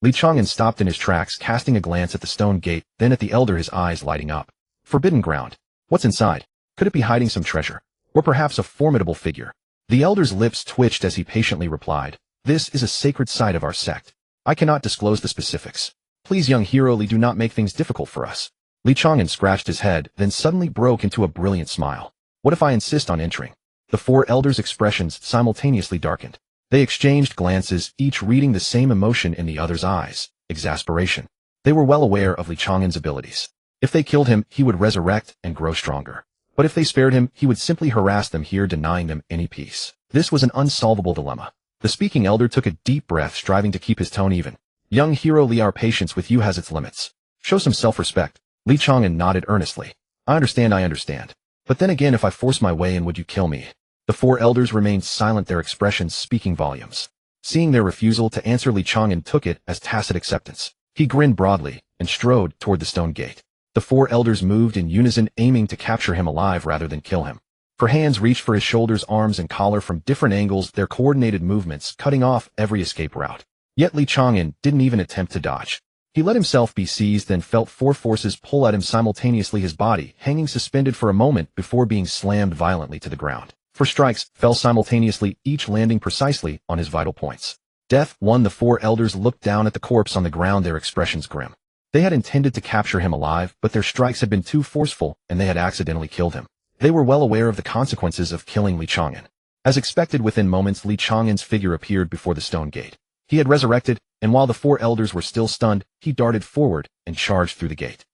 Li Chang'an stopped in his tracks, casting a glance at the stone gate, then at the elder, his eyes lighting up. Forbidden ground. What's inside? Could it be hiding some treasure? Or perhaps a formidable figure? The elder's lips twitched as he patiently replied, "This is a sacred site of our sect. I cannot disclose the specifics. Please, young heroically, do not make things difficult for us." Li Chang'an scratched his head, then suddenly broke into a brilliant smile. "What if I insist on entering?" The four elders' expressions simultaneously darkened. They exchanged glances, each reading the same emotion in the other's eyes: exasperation. They were well aware of Li Chang'an's abilities. If they killed him, he would resurrect and grow stronger. But if they spared him, he would simply harass them here, denying them any peace. This was an unsolvable dilemma. The speaking elder took a deep breath, striving to keep his tone even. "Young hero Li, our patience with you has its limits. Show some self-respect." Li Chang'an nodded earnestly. I understand. But then again, if I force my way in, would you kill me?" The four elders remained silent, their expressions speaking volumes. Seeing their refusal to answer, Li Chang'an took it as tacit acceptance. He grinned broadly and strode toward the stone gate. The four elders moved in unison, aiming to capture him alive rather than kill him. Their hands reached for his shoulders, arms, and collar from different angles, their coordinated movements cutting off every escape route. Yet Li Chang'an didn't even attempt to dodge. He let himself be seized, then felt four forces pull at him simultaneously, his body hanging suspended for a moment before being slammed violently to the ground. Four strikes fell simultaneously, each landing precisely on his vital points. Death won. The four elders looked down at the corpse on the ground, their expressions grim. They had intended to capture him alive, but their strikes had been too forceful, and they had accidentally killed him. They were well aware of the consequences of killing Li Chang'an. As expected, within moments, Li Chang'an's figure appeared before the stone gate. He had resurrected, and while the four elders were still stunned, he darted forward and charged through the gate.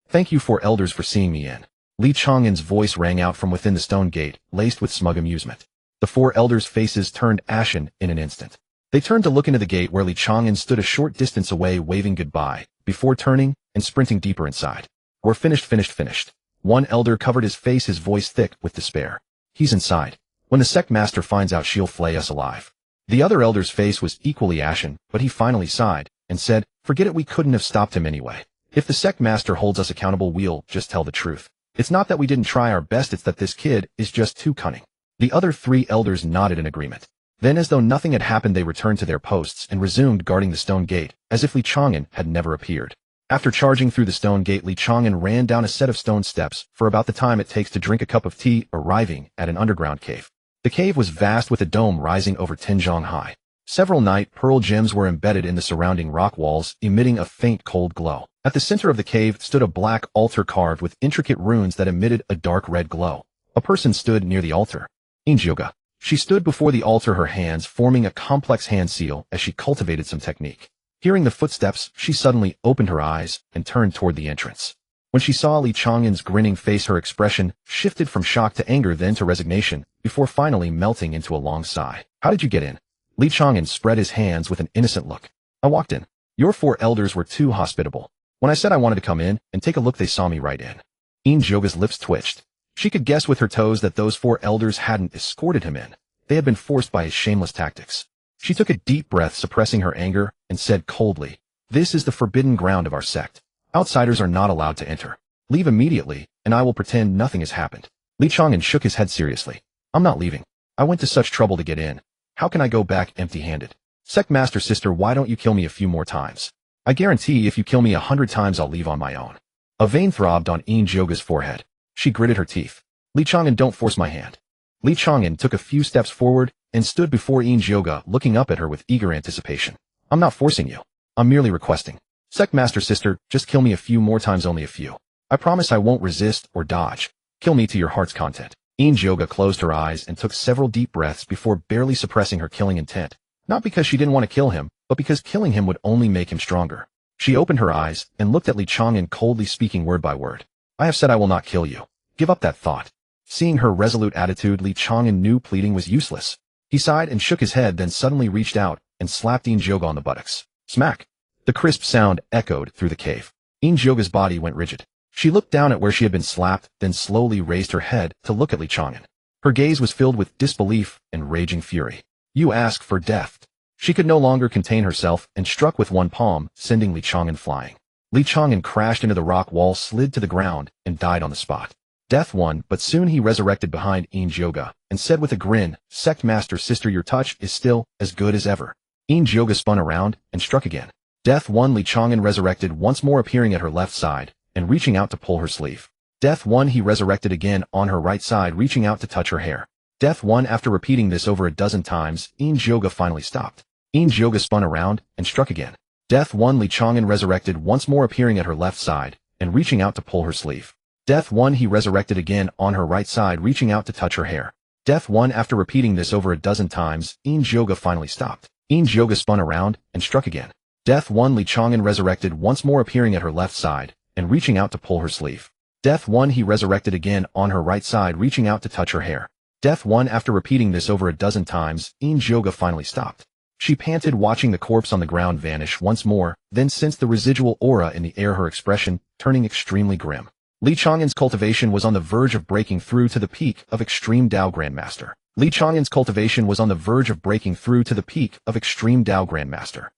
Thank you, four elders, for seeing me in." Li Chang'an's voice rang out from within the stone gate, laced with smug amusement. The four elders' faces turned ashen in an instant. They turned to look into the gate, where Li Chang'an stood a short distance away, waving goodbye, before turning and sprinting deeper inside. "We're finished. One elder covered his face, his voice thick with despair. "He's inside. When the sect master finds out, she'll flay us alive." The other elder's face was equally ashen, but he finally sighed and said, "Forget it, we couldn't have stopped him anyway. If the sect master holds us accountable, we'll just tell the truth. It's not that we didn't try our best, it's that this kid is just too cunning." The other three elders nodded in agreement. Then, as though nothing had happened, they returned to their posts and resumed guarding the stone gate, as if Li Chang'an had never appeared. After charging through the stone gate, Li Chang'an ran down a set of stone steps for about the time it takes to drink a cup of tea, arriving at an underground cave. The cave was vast, with a dome rising over 10 zhang high. Several night pearl gems were embedded in the surrounding rock walls, emitting a faint cold glow. At the center of the cave stood a black altar carved with intricate runes that emitted a dark red glow. A person stood near the altar. Yoga. She stood before the altar, her hands forming a complex hand seal as she cultivated some technique. Hearing the footsteps, she suddenly opened her eyes and turned toward the entrance. When she saw Li Chang'an's grinning face, her expression shifted from shock to anger, then to resignation, before finally melting into a long sigh. "How did you get in?" Li Chang'an spread his hands with an innocent look. "I walked in. Your four elders were too hospitable. When I said I wanted to come in and take a look, they saw me right in." Yoga's lips twitched. She could guess with her toes that those four elders hadn't escorted him in. They had been forced by his shameless tactics. She took a deep breath, suppressing her anger, and said coldly, "This is the forbidden ground of our sect. Outsiders are not allowed to enter. Leave immediately, and I will pretend nothing has happened." Li Chang'an shook his head seriously. "I'm not leaving. I went to such trouble to get in. How can I go back empty-handed? Sect Master Sister, why don't you kill me a few more times? I guarantee if you kill me 100 times, I'll leave on my own." A vein throbbed on Yoga's forehead. She gritted her teeth. "Li Chang'an, don't force my hand." Li Chang'an took a few steps forward and stood before Yoga, looking up at her with eager anticipation. "I'm not forcing you. I'm merely requesting. Sect Master Sister, just kill me a few more times, only a few. I promise I won't resist or dodge. Kill me to your heart's content." Yoga closed her eyes and took several deep breaths before barely suppressing her killing intent. Not because she didn't want to kill him, but because killing him would only make him stronger. She opened her eyes and looked at Li Chang'an coldly, speaking word by word. I have said I will not kill you. Give up that thought. Seeing her resolute attitude, Li Chang'an knew pleading was useless. He sighed and shook his head, then suddenly reached out and slapped Jioga on the buttocks. Smack! The crisp sound echoed through the cave. Jioga's body went rigid. She looked down at where she had been slapped, then slowly raised her head to look at Li Chang'an. Her gaze was filled with disbelief and raging fury. You ask for death. She could no longer contain herself and struck with one palm, sending Li Chang'an flying. Li Chang'an crashed into the rock wall, slid to the ground, and died on the spot. Death won, but soon he resurrected behind Jioga and said with a grin, Sect Master Sister, your touch is still as good as ever. Jioga spun around and struck again. Death won. Li Chang'an resurrected once more, appearing at her left side and reaching out to pull her sleeve. Death won. He resurrected again on her right side, reaching out to touch her hair. Death won. After repeating this over a dozen times, Jioga finally stopped. Jioga spun around and struck again. Death won. Li Chang'an resurrected once more, appearing at her left side and reaching out to pull her sleeve. Death won. He resurrected again on her right side, reaching out to touch her hair. Death won. After repeating this over a dozen times, Jioga finally stopped. Jioga spun around and struck again. Death won. Li Chang'an resurrected once more, appearing at her left side and reaching out to pull her sleeve. Death won. He resurrected again on her right side, reaching out to touch her hair. Death won. After repeating this over a dozen times, Jioga finally stopped. She panted, watching the corpse on the ground vanish once more, then sensed the residual aura in the air, her expression turning extremely grim. Li Chang'an's cultivation was on the verge of breaking through to the peak of Extreme Dao Grandmaster. Li Chang'an's cultivation was on the verge of breaking through to the peak of Extreme Dao Grandmaster.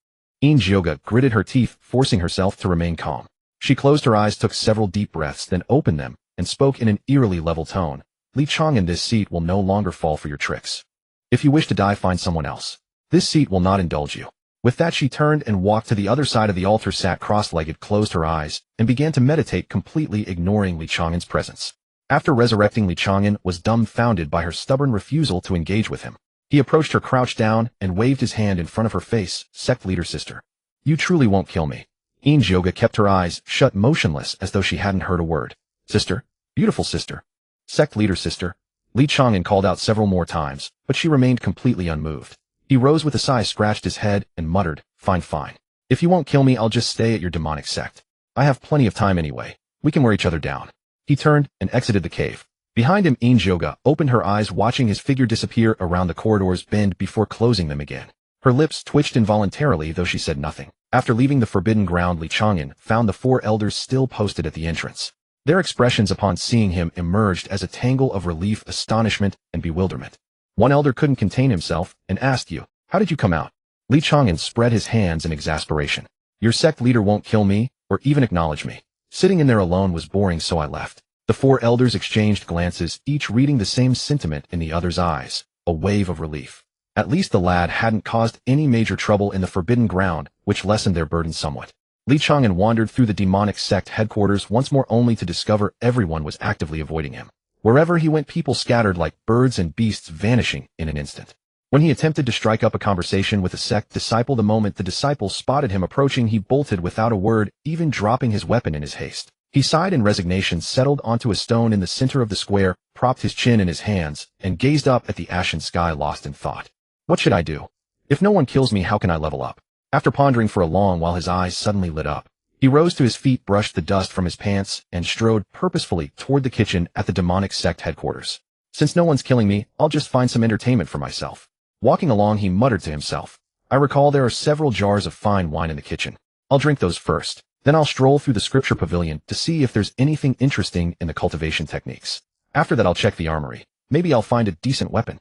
Jioga gritted her teeth, forcing herself to remain calm. She closed her eyes, took several deep breaths, then opened them, and spoke in an eerily level tone. Li Chang'an, this seat will no longer fall for your tricks. If you wish to die, find someone else. This seat will not indulge you. With that, she turned and walked to the other side of the altar, sat cross-legged, closed her eyes, and began to meditate, completely ignoring Li Chang'an's presence. After resurrecting, Li Chang'an was dumbfounded by her stubborn refusal to engage with him. He approached her, crouched down, and waved his hand in front of her face. Sect leader sister. You truly won't kill me. Jioga kept her eyes shut, motionless, as though she hadn't heard a word. Sister? Beautiful sister. Sect leader sister. Li Chang'an called out several more times, but she remained completely unmoved. He rose with a sigh, scratched his head, and muttered, Fine, fine. If you won't kill me, I'll just stay at your demonic sect. I have plenty of time anyway. We can wear each other down. He turned and exited the cave. Behind him, Jioga opened her eyes, watching his figure disappear around the corridor's bend before closing them again. Her lips twitched involuntarily, though she said nothing. After leaving the forbidden ground, Li Chang'an found the four elders still posted at the entrance. Their expressions upon seeing him emerged as a tangle of relief, astonishment, and bewilderment. One elder couldn't contain himself and asked, You, how did you come out? Li Chang'an spread his hands in exasperation. Your sect leader won't kill me, or even acknowledge me. Sitting in there alone was boring, so I left. The four elders exchanged glances, each reading the same sentiment in the other's eyes, a wave of relief. At least the lad hadn't caused any major trouble in the forbidden ground, which lessened their burden somewhat. Li Chang'an wandered through the demonic sect headquarters once more, only to discover everyone was actively avoiding him. Wherever he went, people scattered like birds and beasts, vanishing in an instant. When he attempted to strike up a conversation with a sect disciple, the moment the disciple spotted him approaching, he bolted without a word, even dropping his weapon in his haste. He sighed in resignation, settled onto a stone in the center of the square, propped his chin in his hands, and gazed up at the ashen sky, lost in thought. What should I do? If no one kills me, how can I level up? After pondering for a long while, his eyes suddenly lit up. He rose to his feet, brushed the dust from his pants, and strode purposefully toward the kitchen at the demonic sect headquarters. Since no one's killing me, I'll just find some entertainment for myself. Walking along, he muttered to himself. I recall there are several jars of fine wine in the kitchen. I'll drink those first. Then I'll stroll through the scripture pavilion to see if there's anything interesting in the cultivation techniques. After that, I'll check the armory. Maybe I'll find a decent weapon.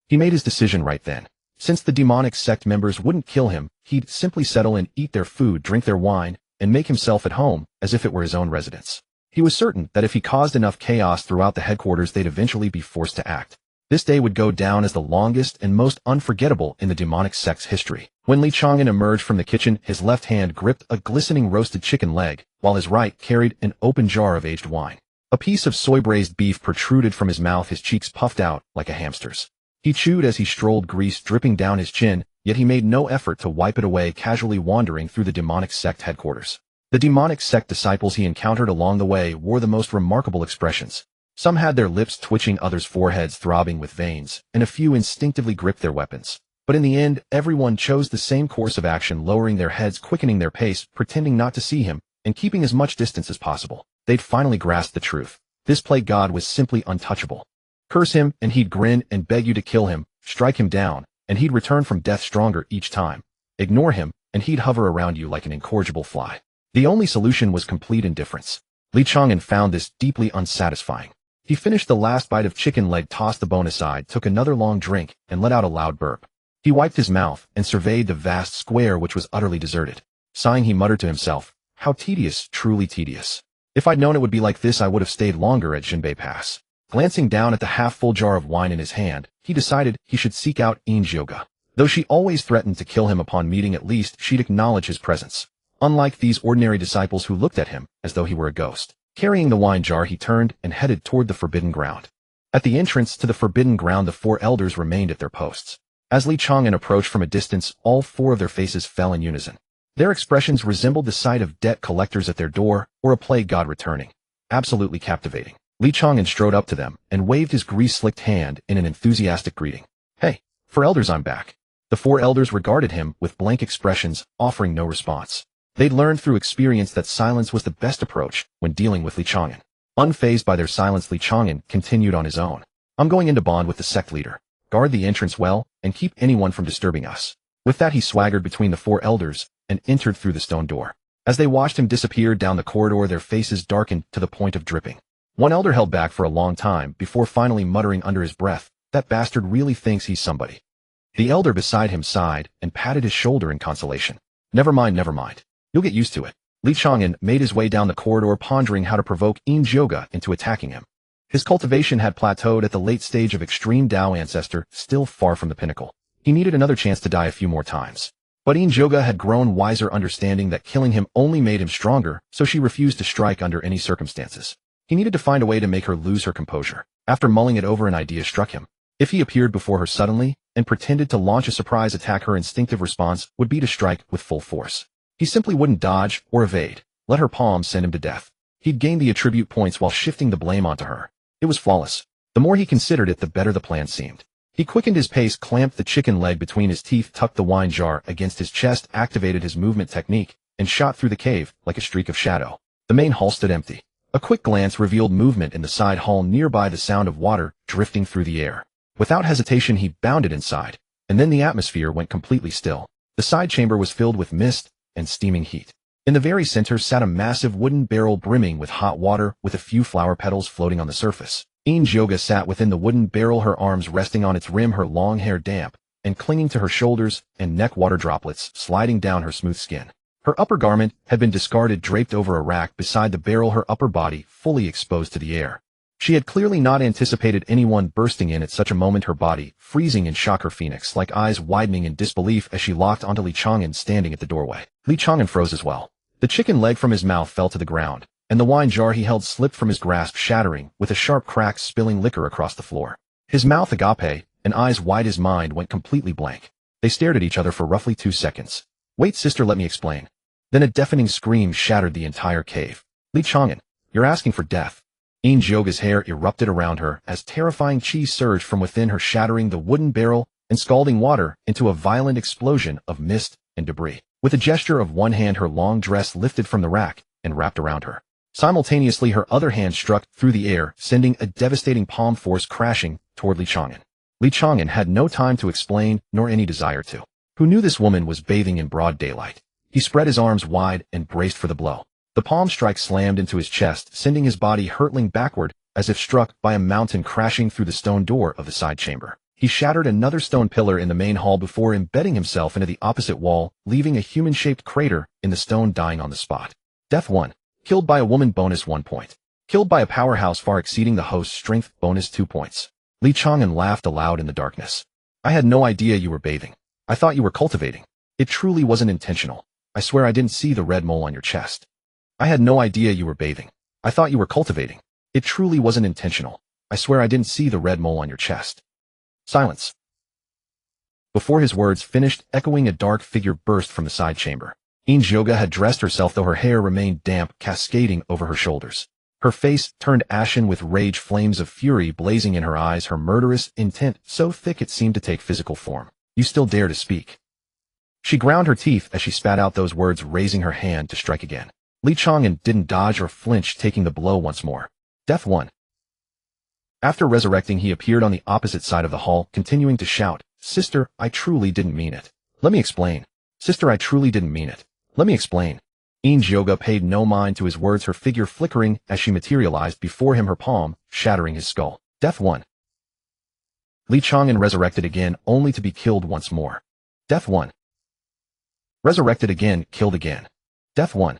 He made his decision right then. Since the demonic sect members wouldn't kill him, he'd simply settle and eat their food, drink their wine, and make himself at home as if it were his own residence. He was certain that if he caused enough chaos throughout the headquarters, they'd eventually be forced to act. This day would go down as the longest and most unforgettable in the demonic sect's history. When Li Chang'an emerged from the kitchen, his left hand gripped a glistening roasted chicken leg, while his right carried an open jar of aged wine. A piece of soy-braised beef protruded from his mouth, his cheeks puffed out like a hamster's. He chewed as he strolled, grease dripping down his chin, yet he made no effort to wipe it away, casually wandering through the demonic sect headquarters. The demonic sect disciples he encountered along the way wore the most remarkable expressions. Some had their lips twitching, others foreheads throbbing with veins, and a few instinctively gripped their weapons. But in the end, everyone chose the same course of action, lowering their heads, quickening their pace, pretending not to see him, and keeping as much distance as possible. They'd finally grasped the truth. This plague god was simply untouchable. Curse him, and he'd grin and beg you to kill him, strike him down, and he'd return from death stronger each time. Ignore him, and he'd hover around you like an incorrigible fly. The only solution was complete indifference. Li Chang'an found this deeply unsatisfying. He finished the last bite of chicken leg, tossed the bone aside, took another long drink, and let out a loud burp. He wiped his mouth and surveyed the vast square which was utterly deserted. Sighing, he muttered to himself, "How tedious, truly tedious. If I'd known it would be like this, I would have stayed longer at Jinbei Pass." Glancing down at the half-full jar of wine in his hand, he decided he should seek out Injioga. Though she always threatened to kill him upon meeting, at least she'd acknowledge his presence. Unlike these ordinary disciples who looked at him as though he were a ghost. Carrying the wine jar, he turned and headed toward the forbidden ground. At the entrance to the forbidden ground, the four elders remained at their posts. As Li Chang'an approached from a distance, all four of their faces fell in unison. Their expressions resembled the sight of debt collectors at their door or a plague god returning. Absolutely captivating. Li Chang'an strode up to them and waved his grease-slicked hand in an enthusiastic greeting. "Hey, for elders, I'm back." The four elders regarded him with blank expressions, offering no response. They'd learned through experience that silence was the best approach when dealing with Li Chang'an. Unfazed by their silence, Li Chang'an continued on his own. "I'm going in to bond with the sect leader. Guard the entrance well, and keep anyone from disturbing us." With that, he swaggered between the four elders and entered through the stone door. As they watched him disappear down the corridor, their faces darkened to the point of dripping. One elder held back for a long time before finally muttering under his breath, "That bastard really thinks he's somebody." The elder beside him sighed and patted his shoulder in consolation. Never mind. You'll get used to it." Li Chang'an made his way down the corridor, pondering how to provoke Injioga into attacking him. His cultivation had plateaued at the late stage of extreme Dao ancestor, still far from the pinnacle. He needed another chance to die a few more times. But Injioga had grown wiser, understanding that killing him only made him stronger, so she refused to strike under any circumstances. He needed to find a way to make her lose her composure. After mulling it over, an idea struck him. If he appeared before her suddenly and pretended to launch a surprise attack, her instinctive response would be to strike with full force. He simply wouldn't dodge or evade. Let her palm send him to death. He'd gain the attribute points while shifting the blame onto her. It was flawless. The more he considered it, the better the plan seemed. He quickened his pace, clamped the chicken leg between his teeth, tucked the wine jar against his chest, activated his movement technique, and shot through the cave like a streak of shadow. The main hall stood empty. A quick glance revealed movement in the side hall nearby, the sound of water drifting through the air. Without hesitation, he bounded inside, and then the atmosphere went completely still. The side chamber was filled with mist and steaming heat. In the very center sat a massive wooden barrel brimming with hot water, with a few flower petals floating on the surface. Injioga sat within the wooden barrel, her arms resting on its rim, her long hair damp and clinging to her shoulders, and neck water droplets sliding down her smooth skin. Her upper garment had been discarded, draped over a rack beside the barrel, her upper body fully exposed to the air. She had clearly not anticipated anyone bursting in at such a moment, her body freezing in shock, her phoenix-like eyes widening in disbelief as she locked onto Li Chang'an standing at the doorway. Li Chang'an froze as well. The chicken leg from his mouth fell to the ground, and the wine jar he held slipped from his grasp, shattering with a sharp crack, spilling liquor across the floor. His mouth agape and eyes wide, his mind went completely blank. They stared at each other for roughly 2 seconds. "Wait, sister, let me explain." Then a deafening scream shattered the entire cave. "Li Chang'an, you're asking for death." Injioga's hair erupted around her as terrifying chi surged from within her, shattering the wooden barrel and scalding water into a violent explosion of mist and debris. With a gesture of one hand, her long dress lifted from the rack and wrapped around her. Simultaneously, her other hand struck through the air, sending a devastating palm force crashing toward Li Chang'an. Li Chang'an had no time to explain, nor any desire to. Who knew this woman was bathing in broad daylight? He spread his arms wide and braced for the blow. The palm strike slammed into his chest, sending his body hurtling backward as if struck by a mountain, crashing through the stone door of the side chamber. He shattered another stone pillar in the main hall before embedding himself into the opposite wall, leaving a human-shaped crater in the stone, dying on the spot. Death 1. Killed by a woman, bonus 1 point. Killed by a powerhouse far exceeding the host's strength, bonus 2 points. Li Chang'an laughed aloud in the darkness. "I had no idea you were bathing. I thought you were cultivating. It truly wasn't intentional. I swear I didn't see the red mole on your chest." "I had no idea you were bathing. I thought you were cultivating. It truly wasn't intentional. I swear I didn't see the red mole on your chest." Silence. Before his words finished, echoing, a dark figure burst from the side chamber. Injioga had dressed herself, though her hair remained damp, cascading over her shoulders. Her face turned ashen with rage, flames of fury blazing in her eyes, her murderous intent so thick it seemed to take physical form. You still dare to speak. She ground her teeth as she spat out those words, raising her hand to strike again. Li Chang'an didn't dodge or flinch, taking the blow once more. Death 1. After resurrecting, he appeared on the opposite side of the hall, continuing to shout, "Sister, I truly didn't mean it. Let me explain. Sister, I truly didn't mean it. Let me explain." Yoga paid no mind to his words, her figure flickering as she materialized before him, her palm shattering his skull. Death 1. Li Chang'an resurrected again, only to be killed once more. Death 1. Resurrected again, killed again. Death 1.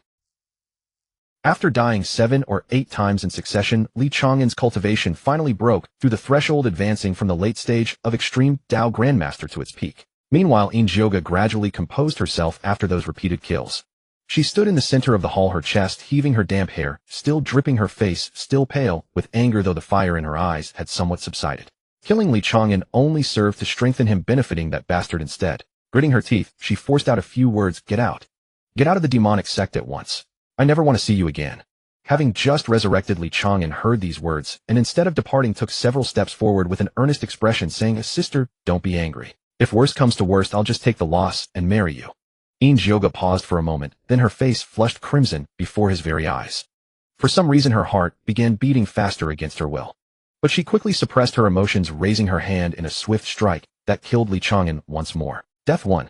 After dying 7 or 8 times in succession, Li Chang'an's cultivation finally broke through the threshold, advancing from the late stage of extreme Dao Grandmaster to its peak. Meanwhile, Yoga gradually composed herself after those repeated kills. She stood in the center of the hall, her chest heaving, her damp hair still dripping, her face still pale with anger, though the fire in her eyes had somewhat subsided. Killing Li Chang'an only served to strengthen him, benefiting that bastard instead. Gritting her teeth, she forced out a few words. Get out. Get out of the demonic sect at once. I never want to see you again." Having just resurrected, Li Chang'an heard these words, and instead of departing took several steps forward with an earnest expression, saying, "Sister, don't be angry. If worst comes to worst, I'll just take the loss and marry you." Yoga paused for a moment, then her face flushed crimson before his very eyes. For some reason her heart began beating faster against her will. But she quickly suppressed her emotions, raising her hand in a swift strike that killed Li Chang'an once more. Death 1.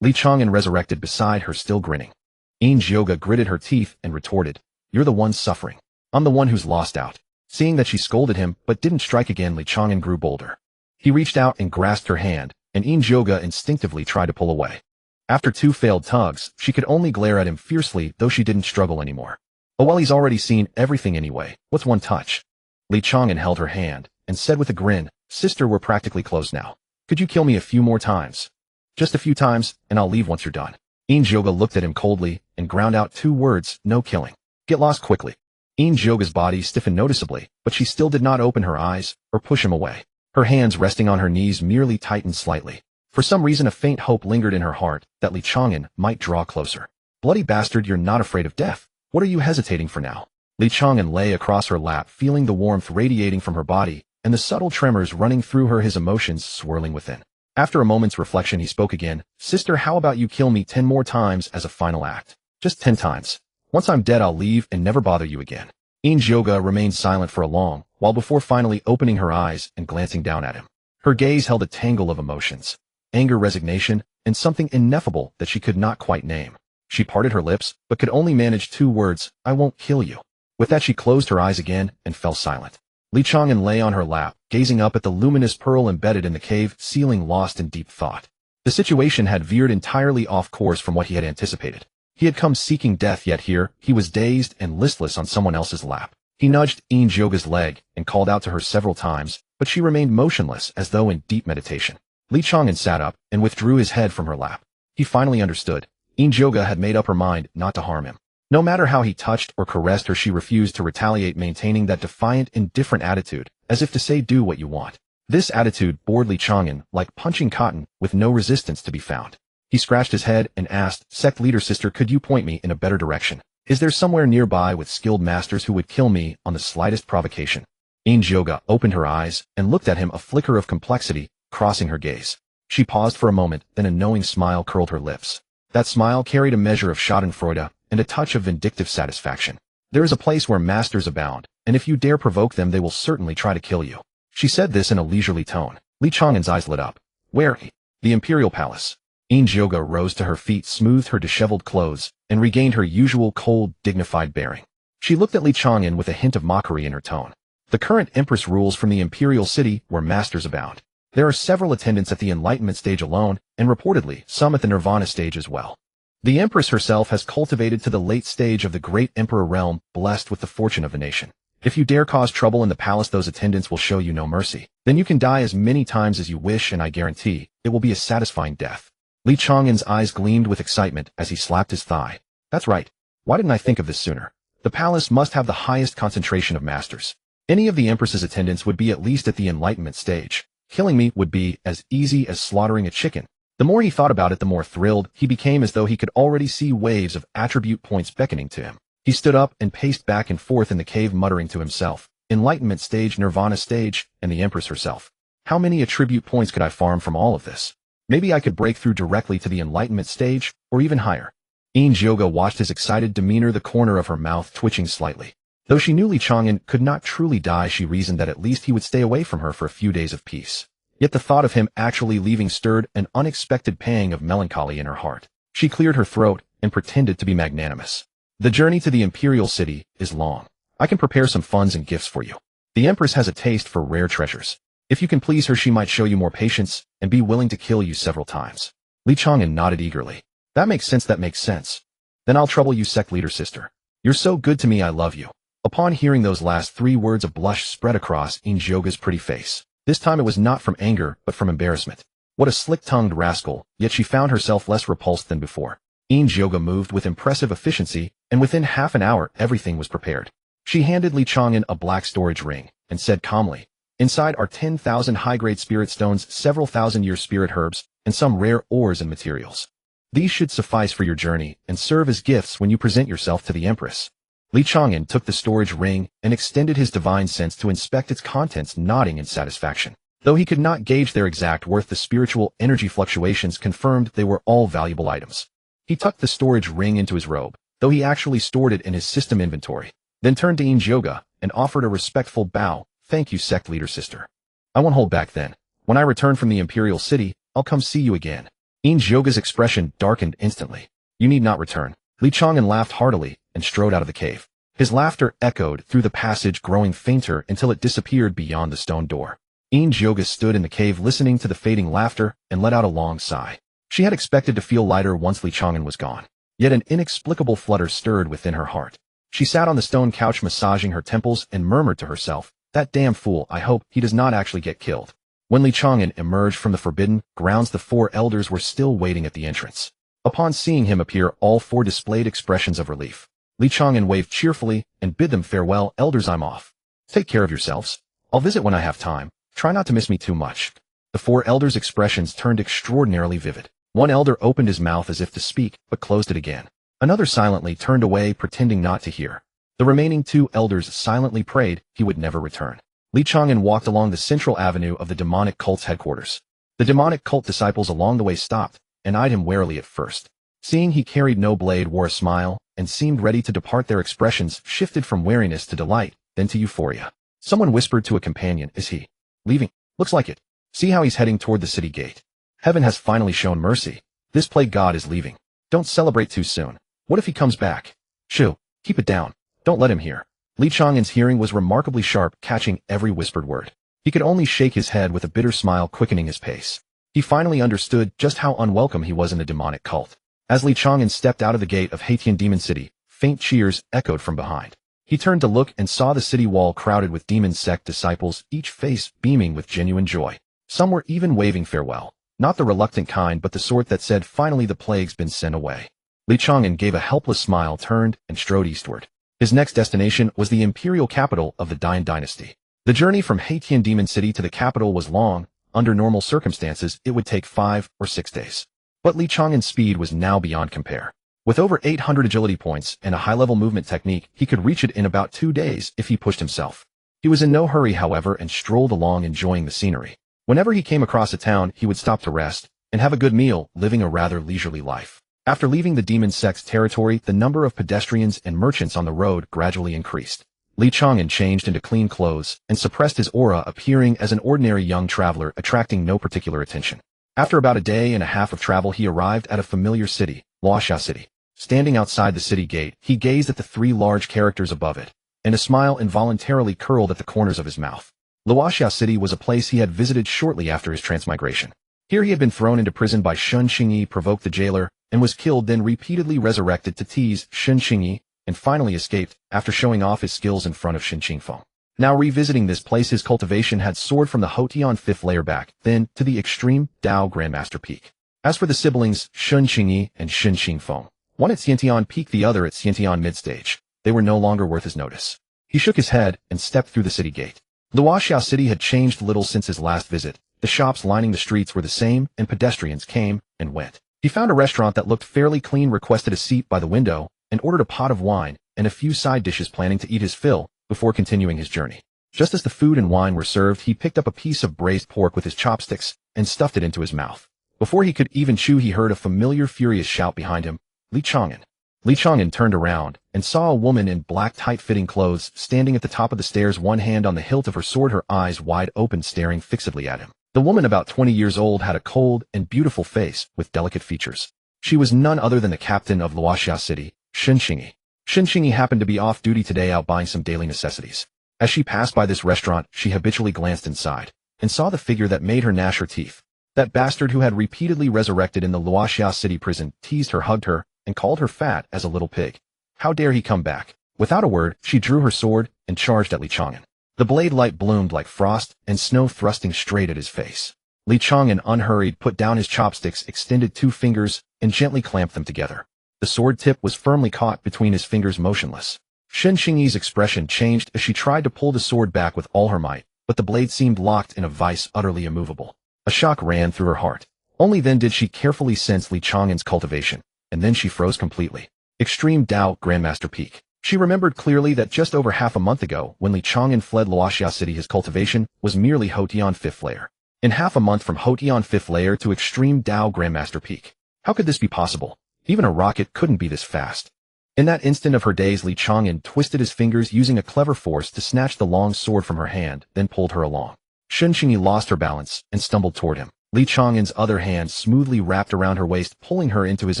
Li Chang'an resurrected beside her, still grinning. Yoga gritted her teeth and retorted, "You're the one suffering. I'm the one who's lost out." Seeing that she scolded him but didn't strike again, Li Chang'an grew bolder. He reached out and grasped her hand, and Yoga instinctively tried to pull away. After 2 failed tugs, she could only glare at him fiercely, though she didn't struggle anymore. "Oh well, he's already seen everything anyway. What's one touch?" Li Chang'an held her hand and said with a grin, "Sister, we're practically close now. Could you kill me a few more times? Just a few times, and I'll leave once you're done." Yoga looked at him coldly and ground out 2 words, "No killing. Get lost quickly." Yoga's body stiffened noticeably, but she still did not open her eyes or push him away. Her hands resting on her knees merely tightened slightly. For some reason, a faint hope lingered in her heart that Li Chang'an might draw closer. "Bloody bastard, you're not afraid of death. What are you hesitating for now?" Li Chang'an lay across her lap, feeling the warmth radiating from her body and the subtle tremors running through her, his emotions swirling within. After a moment's reflection, he spoke again. "Sister, how about you kill me 10 more times as a final act? Just 10 times. Once I'm dead, I'll leave and never bother you again." Yoga remained silent for a long while before finally opening her eyes and glancing down at him. Her gaze held a tangle of emotions: anger, resignation, and something ineffable that she could not quite name. She parted her lips, but could only manage 2 words, "I won't kill you." With that, she closed her eyes again and fell silent. Li Chang'an lay on her lap, gazing up at the luminous pearl embedded in the cave ceiling, lost in deep thought. The situation had veered entirely off course from what he had anticipated. He had come seeking death, yet here he was dazed and listless on someone else's lap. He nudged Yoga's leg and called out to her several times, but she remained motionless as though in deep meditation. Li Chang'an sat up and withdrew his head from her lap. He finally understood. Yoga had made up her mind not to harm him. No matter how he touched or caressed her, she refused to retaliate, maintaining that defiant, indifferent attitude, as if to say, "Do what you want." This attitude bored Li Chang'an like punching cotton, with no resistance to be found. He scratched his head and asked, "Sect leader, sister, could you point me in a better direction? Is there somewhere nearby with skilled masters who would kill me on the slightest provocation?" Yoga opened her eyes and looked at him, a flicker of complexity crossing her gaze. She paused for a moment, then a knowing smile curled her lips. That smile carried a measure of schadenfreude and a touch of vindictive satisfaction. "There is a place where masters abound, and if you dare provoke them, they will certainly try to kill you." She said this in a leisurely tone. Li Chang'an's eyes lit up. "Where?" "The Imperial Palace." Yoga rose to her feet, smoothed her disheveled clothes, and regained her usual cold, dignified bearing. She looked at Li Chang'an with a hint of mockery in her tone. "The current Empress rules from the Imperial City where masters abound. There are several attendants at the Enlightenment stage alone, and reportedly some at the Nirvana stage as well. The Empress herself has cultivated to the late stage of the great Emperor realm, blessed with the fortune of the nation. If you dare cause trouble in the palace, those attendants will show you no mercy. Then you can die as many times as you wish, and I guarantee it will be a satisfying death." Li Chang'an's eyes gleamed with excitement as he slapped his thigh. "That's right. Why didn't I think of this sooner? The palace must have the highest concentration of masters. Any of the Empress's attendants would be at least at the Enlightenment stage. Killing me would be as easy as slaughtering a chicken." The more he thought about it, the more thrilled he became, as though he could already see waves of attribute points beckoning to him. He stood up and paced back and forth in the cave, muttering to himself, "Enlightenment stage, Nirvana stage, and the Empress herself. How many attribute points could I farm from all of this? Maybe I could break through directly to the enlightenment stage, or even higher. Yoga watched his excited demeanor, the corner of her mouth twitching slightly. Though she knew Li Chang'an could not truly die, she reasoned that at least he would stay away from her for a few days of peace. Yet the thought of him actually leaving stirred an unexpected pang of melancholy in her heart. She cleared her throat and pretended to be magnanimous. The journey to the imperial city is long. I can prepare some funds and gifts for you. The Empress has a taste for rare treasures. If you can please her, she might show you more patience and be willing to kill you several times. Li Chang'an nodded eagerly. That makes sense. Then I'll trouble you, sect leader sister. You're so good to me, I love you. Upon hearing those last 3 words, a blush spread across Yoga's pretty face. This time it was not from anger, but from embarrassment. What a slick-tongued rascal, yet she found herself less repulsed than before. Yoga moved with impressive efficiency, and within half an hour everything was prepared. She handed Li Chang'an a black storage ring, and said calmly, "Inside are 10,000 high-grade spirit stones, several thousand-year spirit herbs, and some rare ores and materials. These should suffice for your journey, and serve as gifts when you present yourself to the Empress." Li Chang'an took the storage ring and extended his divine sense to inspect its contents, nodding in satisfaction. Though he could not gauge their exact worth, the spiritual energy fluctuations confirmed they were all valuable items. He tucked the storage ring into his robe, though he actually stored it in his system inventory, then turned to Yoga and offered a respectful bow. "Thank you, sect leader sister. I won't hold back then. When I return from the imperial city, I'll come see you again." Yoga's expression darkened instantly. "You need not return." Li Chang'an laughed heartily and strode out of the cave. His laughter echoed through the passage, growing fainter until it disappeared beyond the stone door. Yoga stood in the cave listening to the fading laughter and let out a long sigh. She had expected to feel lighter once Li Chang'an was gone. Yet an inexplicable flutter stirred within her heart. She sat on the stone couch massaging her temples and murmured to herself, "That damn fool, I hope he does not actually get killed." When Li Chang'an emerged from the forbidden grounds, the 4 elders were still waiting at the entrance. Upon seeing him appear, all 4 displayed expressions of relief. Li Chang'an waved cheerfully and bid them farewell. "Elders, I'm off. Take care of yourselves. I'll visit when I have time. Try not to miss me too much." The 4 elders' expressions turned extraordinarily vivid. One elder opened his mouth as if to speak, but closed it again. Another silently turned away, pretending not to hear. The remaining 2 elders silently prayed he would never return. Li Chang'an walked along the central avenue of the demonic cult's headquarters. The demonic cult disciples along the way stopped and eyed him warily at first. Seeing he carried no blade, wore a smile, and seemed ready to depart, their expressions shifted from wariness to delight, then to euphoria. Someone whispered to a companion, "Is he leaving? Looks like it. See how he's heading toward the city gate. Heaven has finally shown mercy. This plague god is leaving. Don't celebrate too soon. What if he comes back? Shoo, keep it down. Don't let him hear." Li Chang'an's hearing was remarkably sharp, catching every whispered word. He could only shake his head with a bitter smile quickening his pace. He finally understood just how unwelcome he was in the demonic cult. As Li Chang'an stepped out of the gate of Haitian Demon City, faint cheers echoed from behind. He turned to look and saw the city wall crowded with demon sect disciples, each face beaming with genuine joy. Some were even waving farewell, not the reluctant kind, but the sort that said, "Finally the plague's been sent away." Li Chang'an gave a helpless smile, turned, and strode eastward. His next destination was the imperial capital of the Dine dynasty. The journey from Haitian Demon City to the capital was long. Under normal circumstances, it would take 5 or 6 days. But Li Chang'an's speed was now beyond compare. With over 800 agility points and a high-level movement technique, he could reach it in about 2 days if he pushed himself. He was in no hurry, however, and strolled along enjoying the scenery. Whenever he came across a town, he would stop to rest and have a good meal, living a rather leisurely life. After leaving the demon sect's territory, the number of pedestrians and merchants on the road gradually increased. Li Chang'an changed into clean clothes and suppressed his aura, appearing as an ordinary young traveler, attracting no particular attention. After about a day and a half of travel, he arrived at a familiar city, Luoxia City. Standing outside the city gate, he gazed at the 3 large characters above it, and a smile involuntarily curled at the corners of his mouth. Luoxia City was a place he had visited shortly after his transmigration. Here he had been thrown into prison by Shun Qingyi, provoked the jailer, and was killed, then repeatedly resurrected to tease Shun Qingyi, and finally escaped after showing off his skills in front of Shen Qingfeng. Now revisiting this place, his cultivation had soared from the Hotian 5th layer back, then to the extreme Dao Grandmaster peak. As for the siblings, Shun Qingyi and Shen Qingfeng, one at Xiantian peak, the other at Xiantian midstage, they were no longer worth his notice. He shook his head and stepped through the city gate. Luoxia City had changed little since his last visit. The shops lining the streets were the same, and pedestrians came and went. He found a restaurant that looked fairly clean, requested a seat by the window, and ordered a pot of wine and a few side dishes, planning to eat his fill before continuing his journey. Just as the food and wine were served, he picked up a piece of braised pork with his chopsticks and stuffed it into his mouth. Before he could even chew, he heard a familiar, furious shout behind him, "Li Chang'an!" Li Chang'an turned around and saw a woman in black, tight-fitting clothes standing at the top of the stairs, one hand on the hilt of her sword, her eyes wide open, staring fixedly at him. The woman, about 20 years old, had a cold and beautiful face with delicate features. She was none other than the captain of Luoxia City, Xinqingyi. Xinqingyi happened to be off duty today, out buying some daily necessities. As she passed by this restaurant, she habitually glanced inside and saw the figure that made her gnash her teeth. That bastard who had repeatedly resurrected in the Luoxia City prison teased her, hugged her, and called her fat as a little pig. How dare he come back? Without a word, she drew her sword and charged at Li Chang'an. The blade light bloomed like frost and snow, thrusting straight at his face. Li Chang'an, unhurried, put down his chopsticks, extended 2 fingers, and gently clamped them together. The sword tip was firmly caught between his fingers, motionless. Xinqingyi's expression changed as she tried to pull the sword back with all her might, but the blade seemed locked in a vice, utterly immovable. A shock ran through her heart. Only then did she carefully sense Li Chang'an's cultivation, and then she froze completely. Extreme Dao Grandmaster Peak. She remembered clearly that just over half a month ago, when Li Chang'an fled Luoxia City, his cultivation was merely Houtian 5th layer. In half a month from Houtian 5th layer to Extreme Dao Grandmaster Peak. How could this be possible? Even a rocket couldn't be this fast. In that instant of her days, Li Chang'an twisted his fingers, using a clever force to snatch the long sword from her hand, then pulled her along. Xinqingyi lost her balance and stumbled toward him. Li Chang'an's other hand smoothly wrapped around her waist, pulling her into his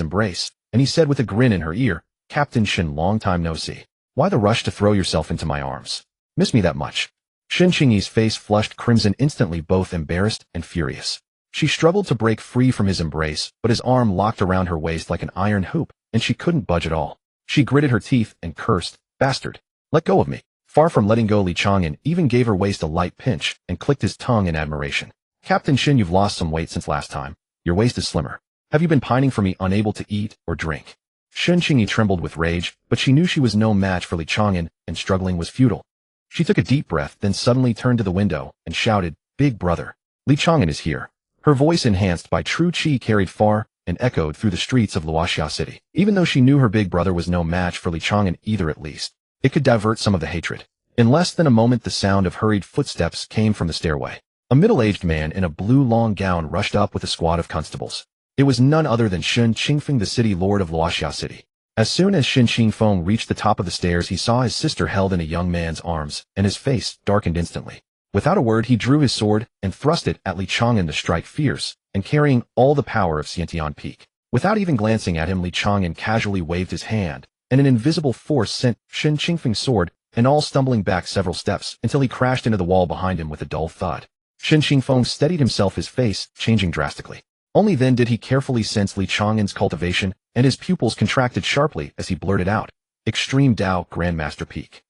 embrace, and he said with a grin in her ear, "Captain Shin, long time no see. Why the rush to throw yourself into my arms? Miss me that much?" Xinqingyi's face flushed crimson, instantly both embarrassed and furious. She struggled to break free from his embrace, but his arm locked around her waist like an iron hoop, and she couldn't budge at all. She gritted her teeth and cursed, "Bastard! Let go of me." Far from letting go, Li Chang'an even gave her waist a light pinch and clicked his tongue in admiration. "Captain Shin, you've lost some weight since last time. Your waist is slimmer. Have you been pining for me, unable to eat or drink?" Xinqingyi trembled with rage, but she knew she was no match for Li Chang'an, and struggling was futile. She took a deep breath, then suddenly turned to the window and shouted, "Big brother! Li Chang'an is here." Her voice, enhanced by true qi, carried far and echoed through the streets of Luoxia City. Even though she knew her big brother was no match for Li Chang'an either, at least it could divert some of the hatred. In less than a moment, the sound of hurried footsteps came from the stairway. A middle-aged man in a blue long gown rushed up with a squad of constables. It was none other than Shen Qingfeng, the city lord of Luoxia City. As soon as Shen Qingfeng reached the top of the stairs, he saw his sister held in a young man's arms, and his face darkened instantly. Without a word, he drew his sword and thrust it at Li Chang'an, the strike fierce and carrying all the power of Xiantian Peak. Without even glancing at him, Li Chang'an casually waved his hand, and an invisible force sent Shen Qingfeng's sword and all stumbling back several steps until he crashed into the wall behind him with a dull thud. Shen Qingfeng steadied himself, his face changing drastically. Only then did he carefully sense Li Chang'an's cultivation, and his pupils contracted sharply as he blurted out, "Extreme Dao Grandmaster Peak."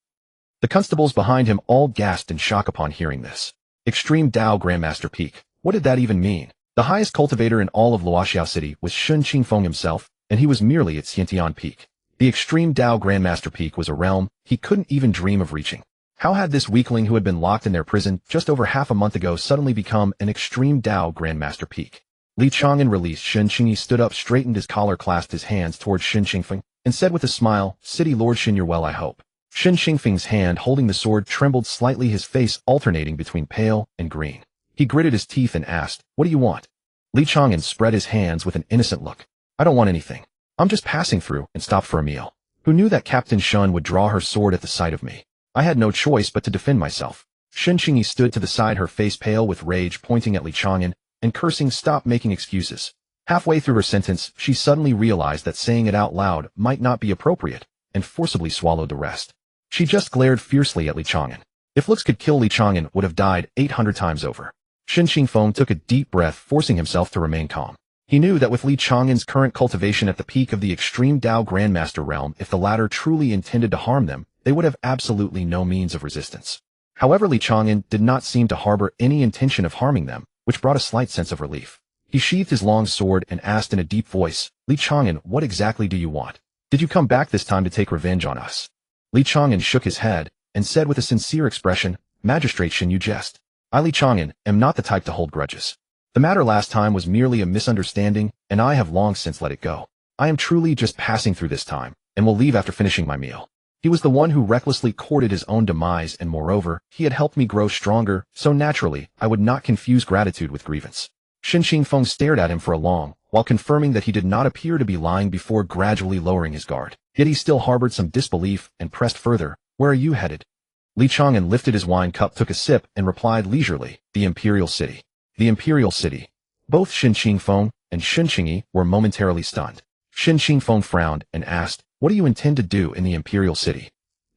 The constables behind him all gasped in shock upon hearing this. Extreme Dao Grandmaster Peak. What did that even mean? The highest cultivator in all of Luoxia City was Shen Qingfeng himself, and he was merely at Xiantian Peak. The Extreme Dao Grandmaster Peak was a realm he couldn't even dream of reaching. How had this weakling who had been locked in their prison just over half a month ago suddenly become an Extreme Dao Grandmaster Peak? Li Chang'an released Xinqingyi, stood up, straightened his collar, clasped his hands towards Shen Qingfeng, and said with a smile, "City Lord Shen, you're well, I hope." Shen Qingfeng's hand holding the sword trembled slightly, his face alternating between pale and green. He gritted his teeth and asked, "What do you want?" Li Chang'an spread his hands with an innocent look. "I don't want anything. I'm just passing through and stopped for a meal." Who knew that Captain Shun would draw her sword at the sight of me? I had no choice but to defend myself. Xinqingyi stood to the side, her face pale with rage, pointing at Li Chang'an and cursing, "Stop making excuses." Halfway through her sentence, she suddenly realized that saying it out loud might not be appropriate, and forcibly swallowed the rest. She just glared fiercely at Li Chang'an. If looks could kill, Li Chang'an would have died 800 times over. Shen Qingfeng took a deep breath, forcing himself to remain calm. He knew that with Li Chang'an's current cultivation at the peak of the Extreme Dao Grandmaster realm, if the latter truly intended to harm them, they would have absolutely no means of resistance. However, Li Chang'an did not seem to harbor any intention of harming them, which brought a slight sense of relief. He sheathed his long sword and asked in a deep voice, "Li Chang'an, what exactly do you want? Did you come back this time to take revenge on us?" Li Chang'an shook his head and said with a sincere expression, "Magistrate Shen, you jest. I, Li Chang'an, am not the type to hold grudges. The matter last time was merely a misunderstanding, and I have long since let it go. I am truly just passing through this time, and will leave after finishing my meal." He was the one who recklessly courted his own demise, and moreover, he had helped me grow stronger, so naturally, I would not confuse gratitude with grievance. Shen Qingfeng stared at him for a long while, confirming that he did not appear to be lying before gradually lowering his guard. Yet he still harbored some disbelief and pressed further. "Where are you headed?" Li Chang'an lifted his wine cup, took a sip, and replied leisurely, "The Imperial City." The Imperial City. Both Shen Qingfeng and Shen Qingyi were momentarily stunned. Shen Qingfeng frowned and asked, "What do you intend to do in the Imperial City?"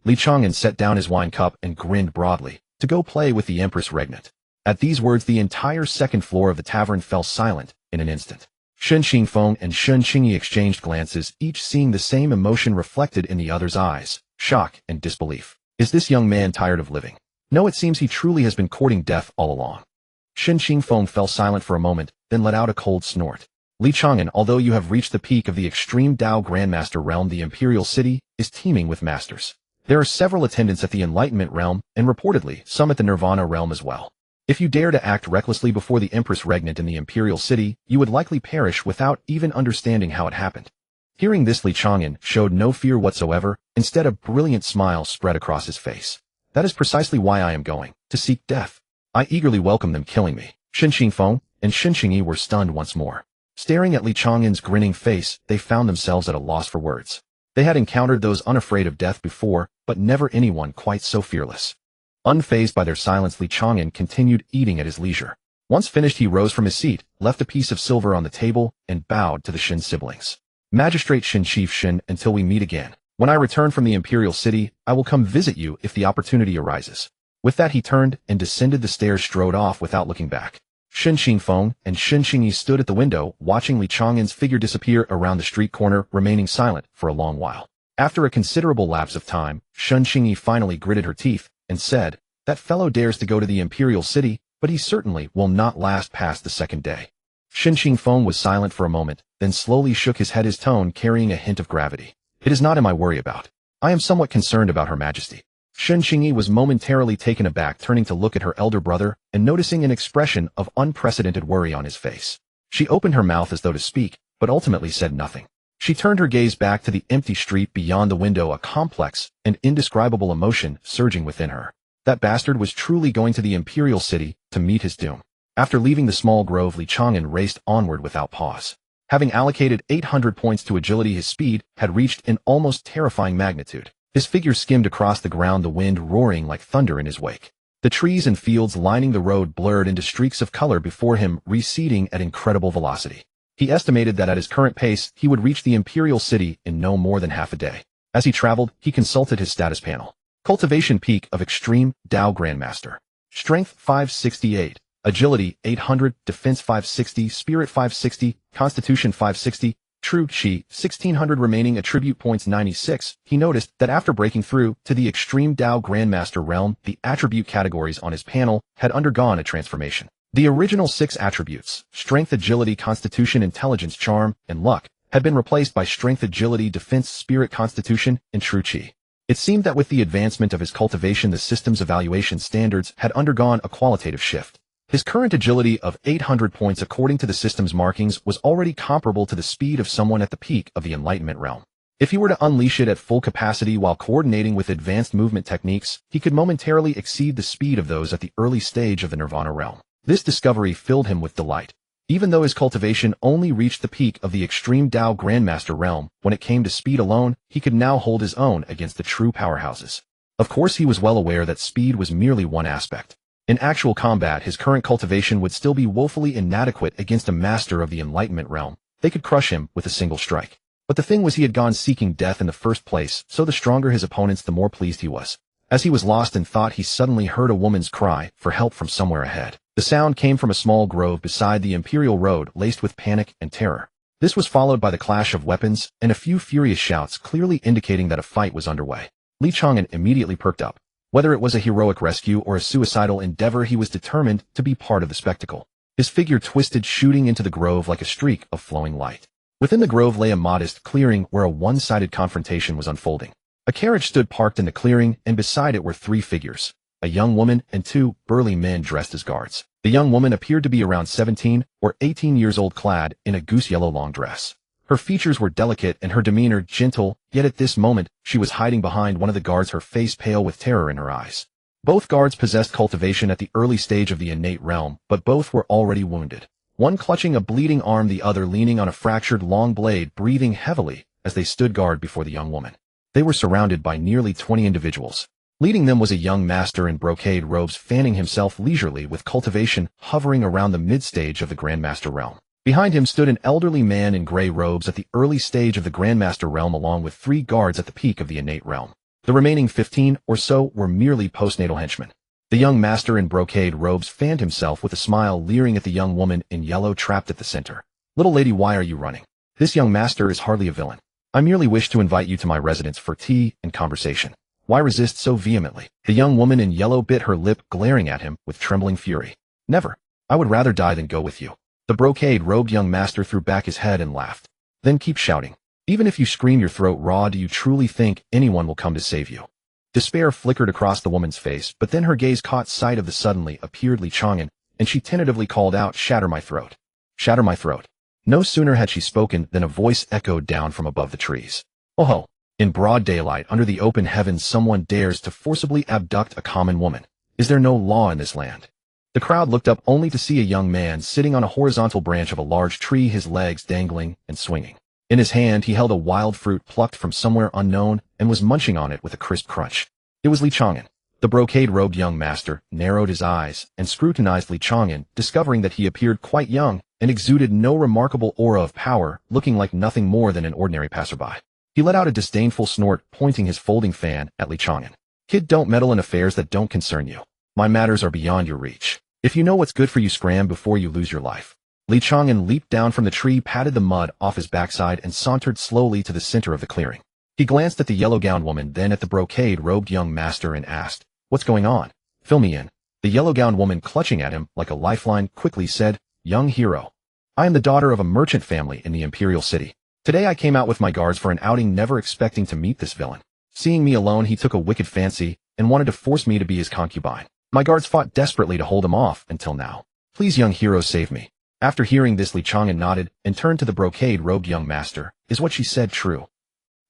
Li Chang'an set down his wine cup and grinned broadly. "To go play with the Empress Regnant." At these words, the entire second floor of the tavern fell silent in an instant. Shen Qingfeng and Shen Qingyi exchanged glances, each seeing the same emotion reflected in the other's eyes: shock and disbelief. Is this young man tired of living? No, it seems he truly has been courting death all along. Shen Qingfeng fell silent for a moment, then let out a cold snort. Li Chang'an, although you have reached the peak of the extreme Dao Grandmaster realm, the Imperial City is teeming with masters. There are several attendants at the Enlightenment realm, and reportedly, some at the Nirvana realm as well. If you dare to act recklessly before the Empress Regnant in the Imperial City, you would likely perish without even understanding how it happened. Hearing this, Li Chang'an showed no fear whatsoever. Instead, a brilliant smile spread across his face. That is precisely why I am going, to seek death. I eagerly welcome them killing me. Shen Qingfeng and Shen Qingyi were stunned once more. Staring at Li Chang'an's grinning face, they found themselves at a loss for words. They had encountered those unafraid of death before, but never anyone quite so fearless. Unfazed by their silence, Li Chang'an continued eating at his leisure. Once finished, he rose from his seat, left a piece of silver on the table, and bowed to the Shen siblings. "Magistrate Shen, Chief Shen, until we meet again. When I return from the Imperial City, I will come visit you if the opportunity arises." With that, he turned and descended the stairs, strode off without looking back. Shen Qingfeng and Shen Qingyi stood at the window, watching Li Chang'an's figure disappear around the street corner, remaining silent for a long while. After a considerable lapse of time, Shen Qingyi finally gritted her teeth and said, "That fellow dares to go to the Imperial City, but he certainly will not last past the second day." Shen Qingfeng was silent for a moment, then slowly shook his head, his tone carrying a hint of gravity. "It is not him I worry about. I am somewhat concerned about Her Majesty." Shen Qingyi was momentarily taken aback, turning to look at her elder brother and noticing an expression of unprecedented worry on his face. She opened her mouth as though to speak, but ultimately said nothing. She turned her gaze back to the empty street beyond the window, a complex and indescribable emotion surging within her. That bastard was truly going to the Imperial City to meet his doom. After leaving the small grove, Li Chang'an raced onward without pause. Having allocated 800 points to agility, his speed had reached an almost terrifying magnitude. His figure skimmed across the ground, the wind roaring like thunder in his wake. The trees and fields lining the road blurred into streaks of color before him, receding at incredible velocity. He estimated that at his current pace, he would reach the Imperial City in no more than half a day. As he traveled, he consulted his status panel. Cultivation peak of Extreme Dao Grandmaster. Strength 568. Agility 800, Defense 560, Spirit 560, Constitution 560, True Chi 1600, remaining attribute points 96. He noticed that after breaking through to the Extreme Dao Grandmaster realm, the attribute categories on his panel had undergone a transformation. The original 6 attributes, Strength, Agility, Constitution, Intelligence, Charm, and Luck, had been replaced by Strength, Agility, Defense, Spirit, Constitution, and True Chi. It seemed that with the advancement of his cultivation, the system's evaluation standards had undergone a qualitative shift. His current agility of 800 points, according to the system's markings, was already comparable to the speed of someone at the peak of the Enlightenment realm. If he were to unleash it at full capacity while coordinating with advanced movement techniques, he could momentarily exceed the speed of those at the early stage of the Nirvana realm. This discovery filled him with delight. Even though his cultivation only reached the peak of the Extreme Dao Grandmaster realm, when it came to speed alone, he could now hold his own against the true powerhouses. Of course, he was well aware that speed was merely one aspect. In actual combat, his current cultivation would still be woefully inadequate against a master of the Enlightenment realm. They could crush him with a single strike. But the thing was, he had gone seeking death in the first place, so the stronger his opponents, the more pleased he was. As he was lost in thought, he suddenly heard a woman's cry for help from somewhere ahead. The sound came from a small grove beside the Imperial Road, laced with panic and terror. This was followed by the clash of weapons and a few furious shouts, clearly indicating that a fight was underway. Li Chang'an immediately perked up. Whether it was a heroic rescue or a suicidal endeavor, he was determined to be part of the spectacle. His figure twisted, shooting into the grove like a streak of flowing light. Within the grove lay a modest clearing where a one-sided confrontation was unfolding. A carriage stood parked in the clearing, and beside it were 3 figures: a young woman and 2 burly men dressed as guards. The young woman appeared to be around 17 or 18 years old, clad in a goose yellow long dress. Her features were delicate and her demeanor gentle, yet at this moment, she was hiding behind one of the guards, her face pale with terror in her eyes. Both guards possessed cultivation at the early stage of the innate realm, but both were already wounded. One clutching a bleeding arm, the other leaning on a fractured long blade, breathing heavily as they stood guard before the young woman. They were surrounded by nearly 20 individuals. Leading them was a young master in brocade robes, fanning himself leisurely with cultivation hovering around the mid-stage of the Grandmaster realm. Behind him stood an elderly man in gray robes at the early stage of the Grandmaster realm, along with 3 guards at the peak of the innate realm. The remaining 15 or so were merely postnatal henchmen. The young master in brocade robes fanned himself with a smile, leering at the young woman in yellow trapped at the center. "Little lady, why are you running? This young master is hardly a villain. I merely wish to invite you to my residence for tea and conversation. Why resist so vehemently?" The young woman in yellow bit her lip, glaring at him with trembling fury. "Never. I would rather die than go with you." The brocade-robed young master threw back his head and laughed. "Then keep shouting. Even if you scream your throat raw, do you truly think anyone will come to save you?" Despair flickered across the woman's face, but then her gaze caught sight of the suddenly appeared Li Chang'an, and she tentatively called out, "Shatter my throat. Shatter my throat." No sooner had she spoken than a voice echoed down from above the trees. "Oh ho! In broad daylight, under the open heavens, someone dares to forcibly abduct a common woman. Is there no law in this land?" The crowd looked up only to see a young man sitting on a horizontal branch of a large tree, his legs dangling and swinging. In his hand, he held a wild fruit plucked from somewhere unknown and was munching on it with a crisp crunch. It was Li Chang'an. The brocade-robed young master narrowed his eyes and scrutinized Li Chang'an, discovering that he appeared quite young and exuded no remarkable aura of power, looking like nothing more than an ordinary passerby. He let out a disdainful snort, pointing his folding fan at Li Chang'an. "Kid, don't meddle in affairs that don't concern you. My matters are beyond your reach. If you know what's good for you, scram before you lose your life." Li Chang'an leaped down from the tree, patted the mud off his backside, and sauntered slowly to the center of the clearing. He glanced at the yellow-gowned woman, then at the brocade-robed young master, and asked, "What's going on? Fill me in." The yellow-gowned woman, clutching at him like a lifeline, quickly said, "Young hero, I am the daughter of a merchant family in the Imperial City. Today I came out with my guards for an outing, never expecting to meet this villain. Seeing me alone, he took a wicked fancy and wanted to force me to be his concubine. My guards fought desperately to hold him off until now. Please, young hero, save me." After hearing this, Li Chang'an nodded and turned to the brocade-robed young master. "Is what she said true?"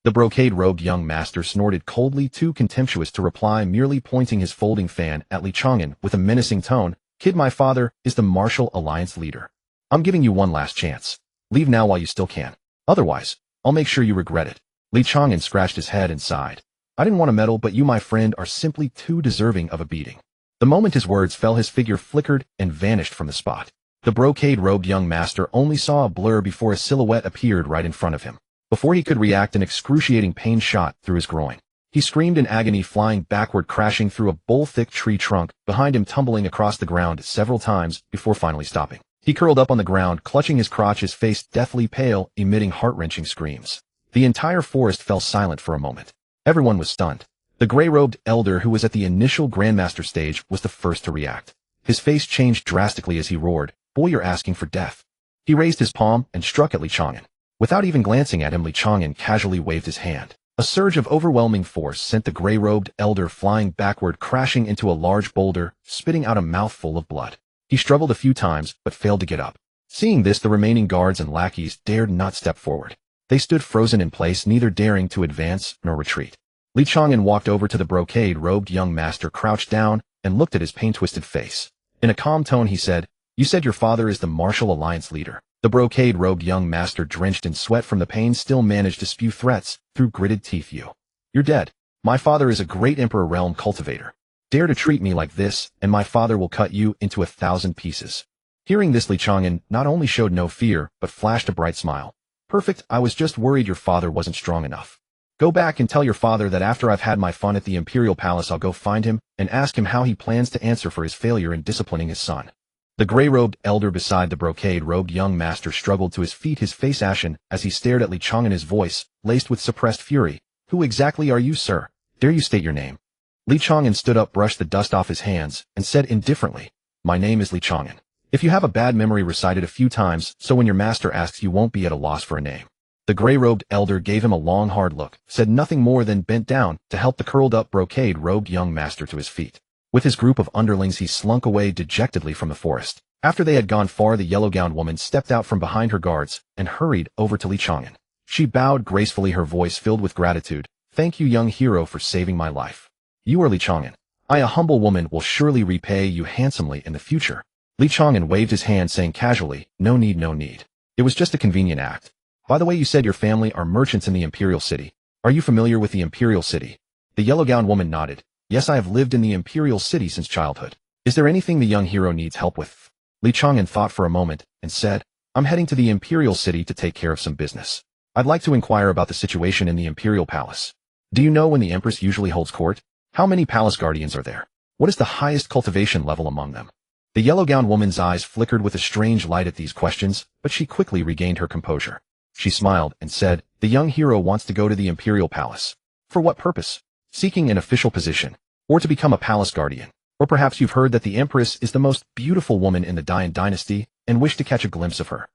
The brocade-robed young master snorted coldly, too contemptuous to reply, merely pointing his folding fan at Li Chang'an with a menacing tone. "Kid, my father is the Martial Alliance leader. I'm giving you one last chance. Leave now while you still can. Otherwise, I'll make sure you regret it." Li Chang'an scratched his head and sighed. "I didn't want to meddle, but you, my friend, are simply too deserving of a beating." The moment his words fell, his figure flickered and vanished from the spot. The brocade-robed young master only saw a blur before a silhouette appeared right in front of him. Before he could react, an excruciating pain shot through his groin. He screamed in agony, flying backward, crashing through a bull-thick tree trunk, behind him tumbling across the ground several times before finally stopping. He curled up on the ground, clutching his crotch, his face deathly pale, emitting heart-wrenching screams. The entire forest fell silent for a moment. Everyone was stunned. The gray-robed elder, who was at the initial Grandmaster stage, was the first to react. His face changed drastically as he roared, "Boy, you're asking for death." He raised his palm and struck at Li Chang'an. Without even glancing at him, Li Chang'an casually waved his hand. A surge of overwhelming force sent the gray-robed elder flying backward, crashing into a large boulder, spitting out a mouthful of blood. He struggled a few times, but failed to get up. Seeing this, the remaining guards and lackeys dared not step forward. They stood frozen in place, neither daring to advance nor retreat. Li Chang'an walked over to the brocade-robed young master, crouched down, and looked at his pain-twisted face. In a calm tone, he said, "You said your father is the Martial Alliance leader." The brocade-robed young master, drenched in sweat from the pain, still managed to spew threats through gritted teeth. "You're dead. My father is a great Emperor realm cultivator. Dare to treat me like this, and my father will cut you into 1,000 pieces." Hearing this, Li Chang'an not only showed no fear, but flashed a bright smile. "Perfect, I was just worried your father wasn't strong enough. Go back and tell your father that after I've had my fun at the Imperial Palace, I'll go find him and ask him how he plans to answer for his failure in disciplining his son." The gray-robed elder beside the brocade-robed young master struggled to his feet, his face ashen, as he stared at Li Chang'an, his voice laced with suppressed fury. "Who exactly are you, sir? Dare you state your name?" Li Chang'an stood up, brushed the dust off his hands, and said indifferently, "My name is Li Chang'an. If you have a bad memory, recite it a few times, so when your master asks, you won't be at a loss for a name." The gray-robed elder gave him a long, hard look, said nothing more, than bent down to help the curled-up brocade-robed young master to his feet. With his group of underlings, he slunk away dejectedly from the forest. After they had gone far, the yellow-gowned woman stepped out from behind her guards and hurried over to Li Chang'an. She bowed gracefully, her voice filled with gratitude. "Thank you, young hero, for saving my life. You are Li Chang'an. I, a humble woman, will surely repay you handsomely in the future." Li Chang'an waved his hand, saying casually, "No need, no need. It was just a convenient act. By the way, you said your family are merchants in the Imperial City. Are you familiar with the Imperial City?" The yellow-gowned woman nodded. "Yes, I have lived in the Imperial City since childhood. Is there anything the young hero needs help with?" Li Chang'an thought for a moment and said, "I'm heading to the Imperial City to take care of some business. I'd like to inquire about the situation in the Imperial Palace. Do you know when the Empress usually holds court? How many palace guardians are there? What is the highest cultivation level among them?" The yellow-gowned woman's eyes flickered with a strange light at these questions, but she quickly regained her composure. She smiled and said, "The young hero wants to go to the Imperial Palace. For what purpose? Seeking an official position, or to become a palace guardian. Or perhaps you've heard that the Empress is the most beautiful woman in the Dian dynasty and wish to catch a glimpse of her."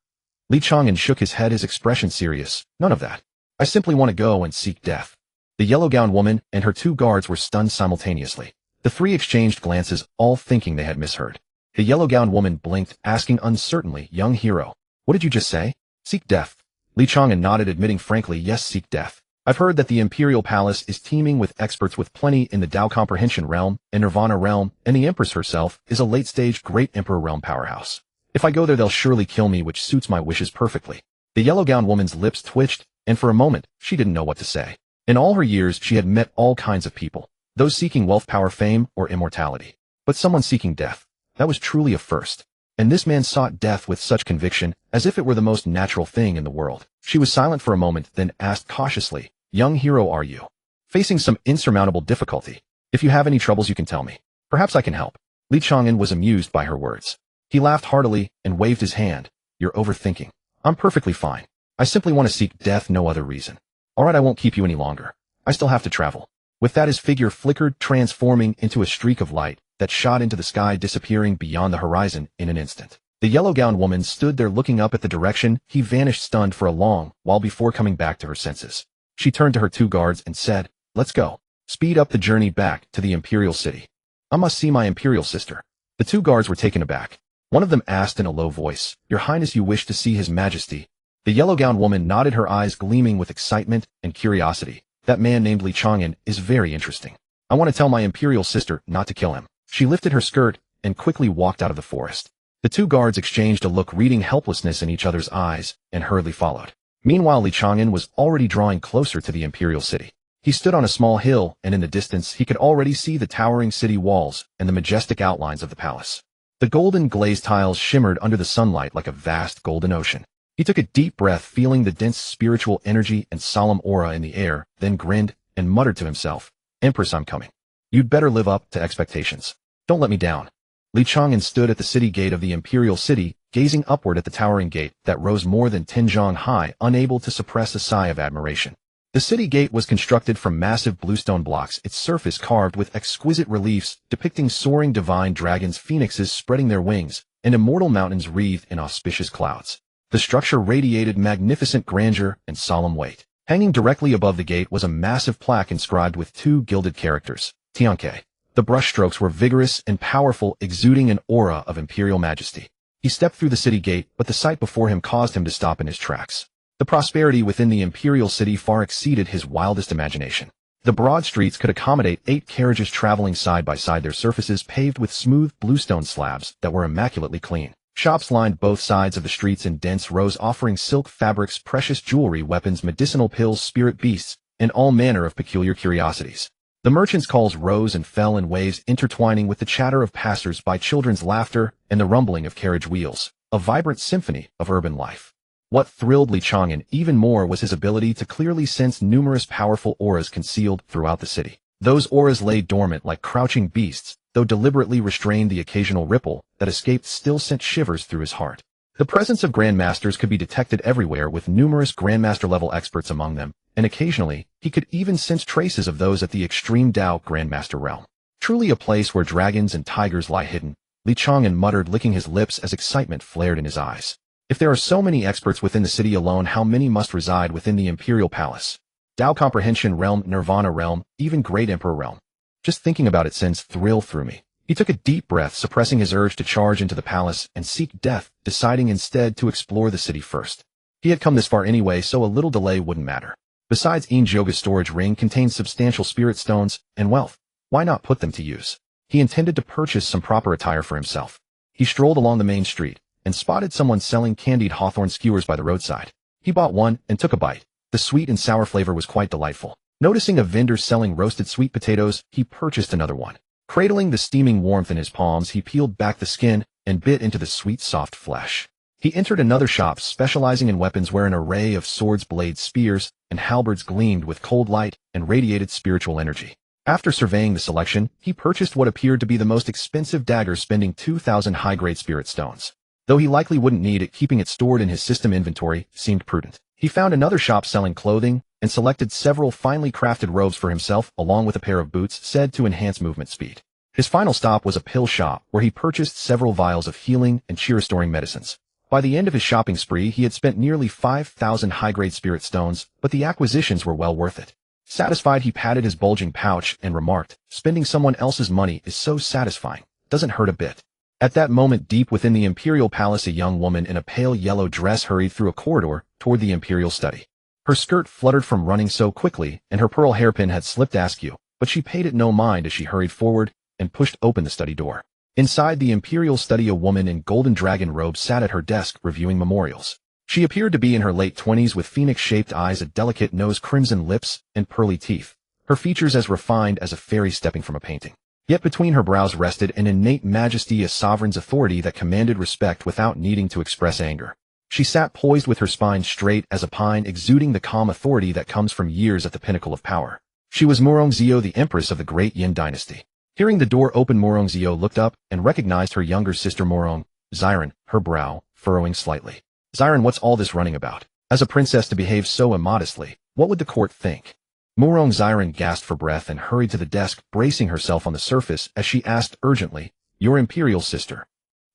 Li Chang'an shook his head, his expression serious. "None of that. I simply want to go and seek death." The yellow-gowned woman and her two guards were stunned simultaneously. The three exchanged glances, all thinking they had misheard. The yellow-gowned woman blinked, asking uncertainly, "Young hero, what did you just say?" "Seek death." Li Chang'an nodded, admitting frankly, "Yes, seek death. I've heard that the Imperial Palace is teeming with experts with plenty in the Tao Comprehension realm and Nirvana realm, and the Empress herself is a late-stage Great Emperor realm powerhouse. If I go there, they'll surely kill me, which suits my wishes perfectly." The yellow-gowned woman's lips twitched, and for a moment, she didn't know what to say. In all her years, she had met all kinds of people, those seeking wealth, power, fame, or immortality. But someone seeking death, that was truly a first. And this man sought death with such conviction, as if it were the most natural thing in the world. She was silent for a moment, then asked cautiously, "Young hero, are you facing some insurmountable difficulty? If you have any troubles, you can tell me. Perhaps I can help." Li Chang'an was amused by her words. He laughed heartily and waved his hand. "You're overthinking. I'm perfectly fine. I simply want to seek death, no other reason. All right, I won't keep you any longer. I still have to travel." With that, his figure flickered, transforming into a streak of light that shot into the sky, disappearing beyond the horizon in an instant. The yellow-gowned woman stood there looking up at the direction he vanished, stunned for a long while before coming back to her senses. She turned to her two guards and said, "Let's go. Speed up the journey back to the Imperial City. I must see my Imperial sister." The two guards were taken aback. One of them asked in a low voice, "Your Highness, you wish to see His Majesty?" The yellow-gowned woman nodded, her eyes gleaming with excitement and curiosity. "That man named Li Chang'an is very interesting. I want to tell my Imperial sister not to kill him." She lifted her skirt and quickly walked out of the forest. The two guards exchanged a look, reading helplessness in each other's eyes, and hurriedly followed. Meanwhile, Li Chang'an was already drawing closer to the Imperial City. He stood on a small hill, and in the distance he could already see the towering city walls and the majestic outlines of the palace. The golden glazed tiles shimmered under the sunlight like a vast golden ocean. He took a deep breath, feeling the dense spiritual energy and solemn aura in the air, then grinned and muttered to himself, "Empress, I'm coming. You'd better live up to expectations. Don't let me down." Li Chang'an stood at the city gate of the Imperial City, gazing upward at the towering gate that rose more than 10 zhang high, unable to suppress a sigh of admiration. The city gate was constructed from massive bluestone blocks, its surface carved with exquisite reliefs depicting soaring divine dragons, phoenixes spreading their wings, and immortal mountains wreathed in auspicious clouds. The structure radiated magnificent grandeur and solemn weight. Hanging directly above the gate was a massive plaque inscribed with two gilded characters, Tianke. The brushstrokes were vigorous and powerful, exuding an aura of imperial majesty. He stepped through the city gate, but the sight before him caused him to stop in his tracks. The prosperity within the imperial city far exceeded his wildest imagination. The broad streets could accommodate 8 carriages traveling side by side, their surfaces paved with smooth bluestone slabs that were immaculately clean. Shops lined both sides of the streets in dense rows, offering silk fabrics, precious jewelry, weapons, medicinal pills, spirit beasts, and all manner of peculiar curiosities. The merchants' calls rose and fell in waves, intertwining with the chatter of passers-by, children's laughter, and the rumbling of carriage wheels, a vibrant symphony of urban life. What thrilled Li Chang'an even more was his ability to clearly sense numerous powerful auras concealed throughout the city. Those auras lay dormant like crouching beasts, though deliberately restrained, the occasional ripple that escaped still sent shivers through his heart. The presence of grandmasters could be detected everywhere, with numerous grandmaster-level experts among them, and occasionally, he could even sense traces of those at the extreme Tao grandmaster realm. Truly a place where dragons and tigers lie hidden, Li Chang'an muttered, licking his lips as excitement flared in his eyes. If there are so many experts within the city alone, how many must reside within the imperial palace? Tao Comprehension realm, Nirvana realm, even Great Emperor realm. Just thinking about it sends thrill through me. He took a deep breath, suppressing his urge to charge into the palace and seek death, deciding instead to explore the city first. He had come this far anyway, so a little delay wouldn't matter. Besides, Yoga's storage ring contained substantial spirit stones and wealth. Why not put them to use? He intended to purchase some proper attire for himself. He strolled along the main street and spotted someone selling candied hawthorn skewers by the roadside. He bought one and took a bite. The sweet and sour flavor was quite delightful. Noticing a vendor selling roasted sweet potatoes, he purchased another one. Cradling the steaming warmth in his palms, he peeled back the skin and bit into the sweet, soft flesh. He entered another shop specializing in weapons where an array of swords, blades, spears, and halberds gleamed with cold light and radiated spiritual energy. After surveying the selection, he purchased what appeared to be the most expensive dagger, spending 2,000 high-grade spirit stones. Though he likely wouldn't need it, keeping it stored in his system inventory seemed prudent. He found another shop selling clothing and selected several finely crafted robes for himself, along with a pair of boots said to enhance movement speed. His final stop was a pill shop where he purchased several vials of healing and chi-restoring medicines. By the end of his shopping spree, he had spent nearly 5,000 high-grade spirit stones, but the acquisitions were well worth it. Satisfied, he patted his bulging pouch and remarked, "Spending someone else's money is so satisfying. Doesn't hurt a bit." At that moment, deep within the imperial palace, a young woman in a pale yellow dress hurried through a corridor toward the imperial study. Her skirt fluttered from running so quickly, and her pearl hairpin had slipped askew, but she paid it no mind as she hurried forward and pushed open the study door. Inside the imperial study, a woman in golden dragon robes sat at her desk reviewing memorials. She appeared to be in her late 20s with phoenix-shaped eyes, a delicate nose, crimson lips, and pearly teeth. Her features as refined as a fairy stepping from a painting. Yet between her brows rested an innate majesty, a sovereign's authority that commanded respect without needing to express anger. She sat poised with her spine straight as a pine, exuding the calm authority that comes from years at the pinnacle of power. She was Murongzio, the empress of the great Yin dynasty. Hearing the door open, Murongzio looked up and recognized her younger sister Murong, Xiran, her brow furrowing slightly. "Xiran, what's all this running about? As a princess to behave so immodestly, what would the court think?" Murong Xiran gasped for breath and hurried to the desk, bracing herself on the surface as she asked urgently, "Your imperial sister.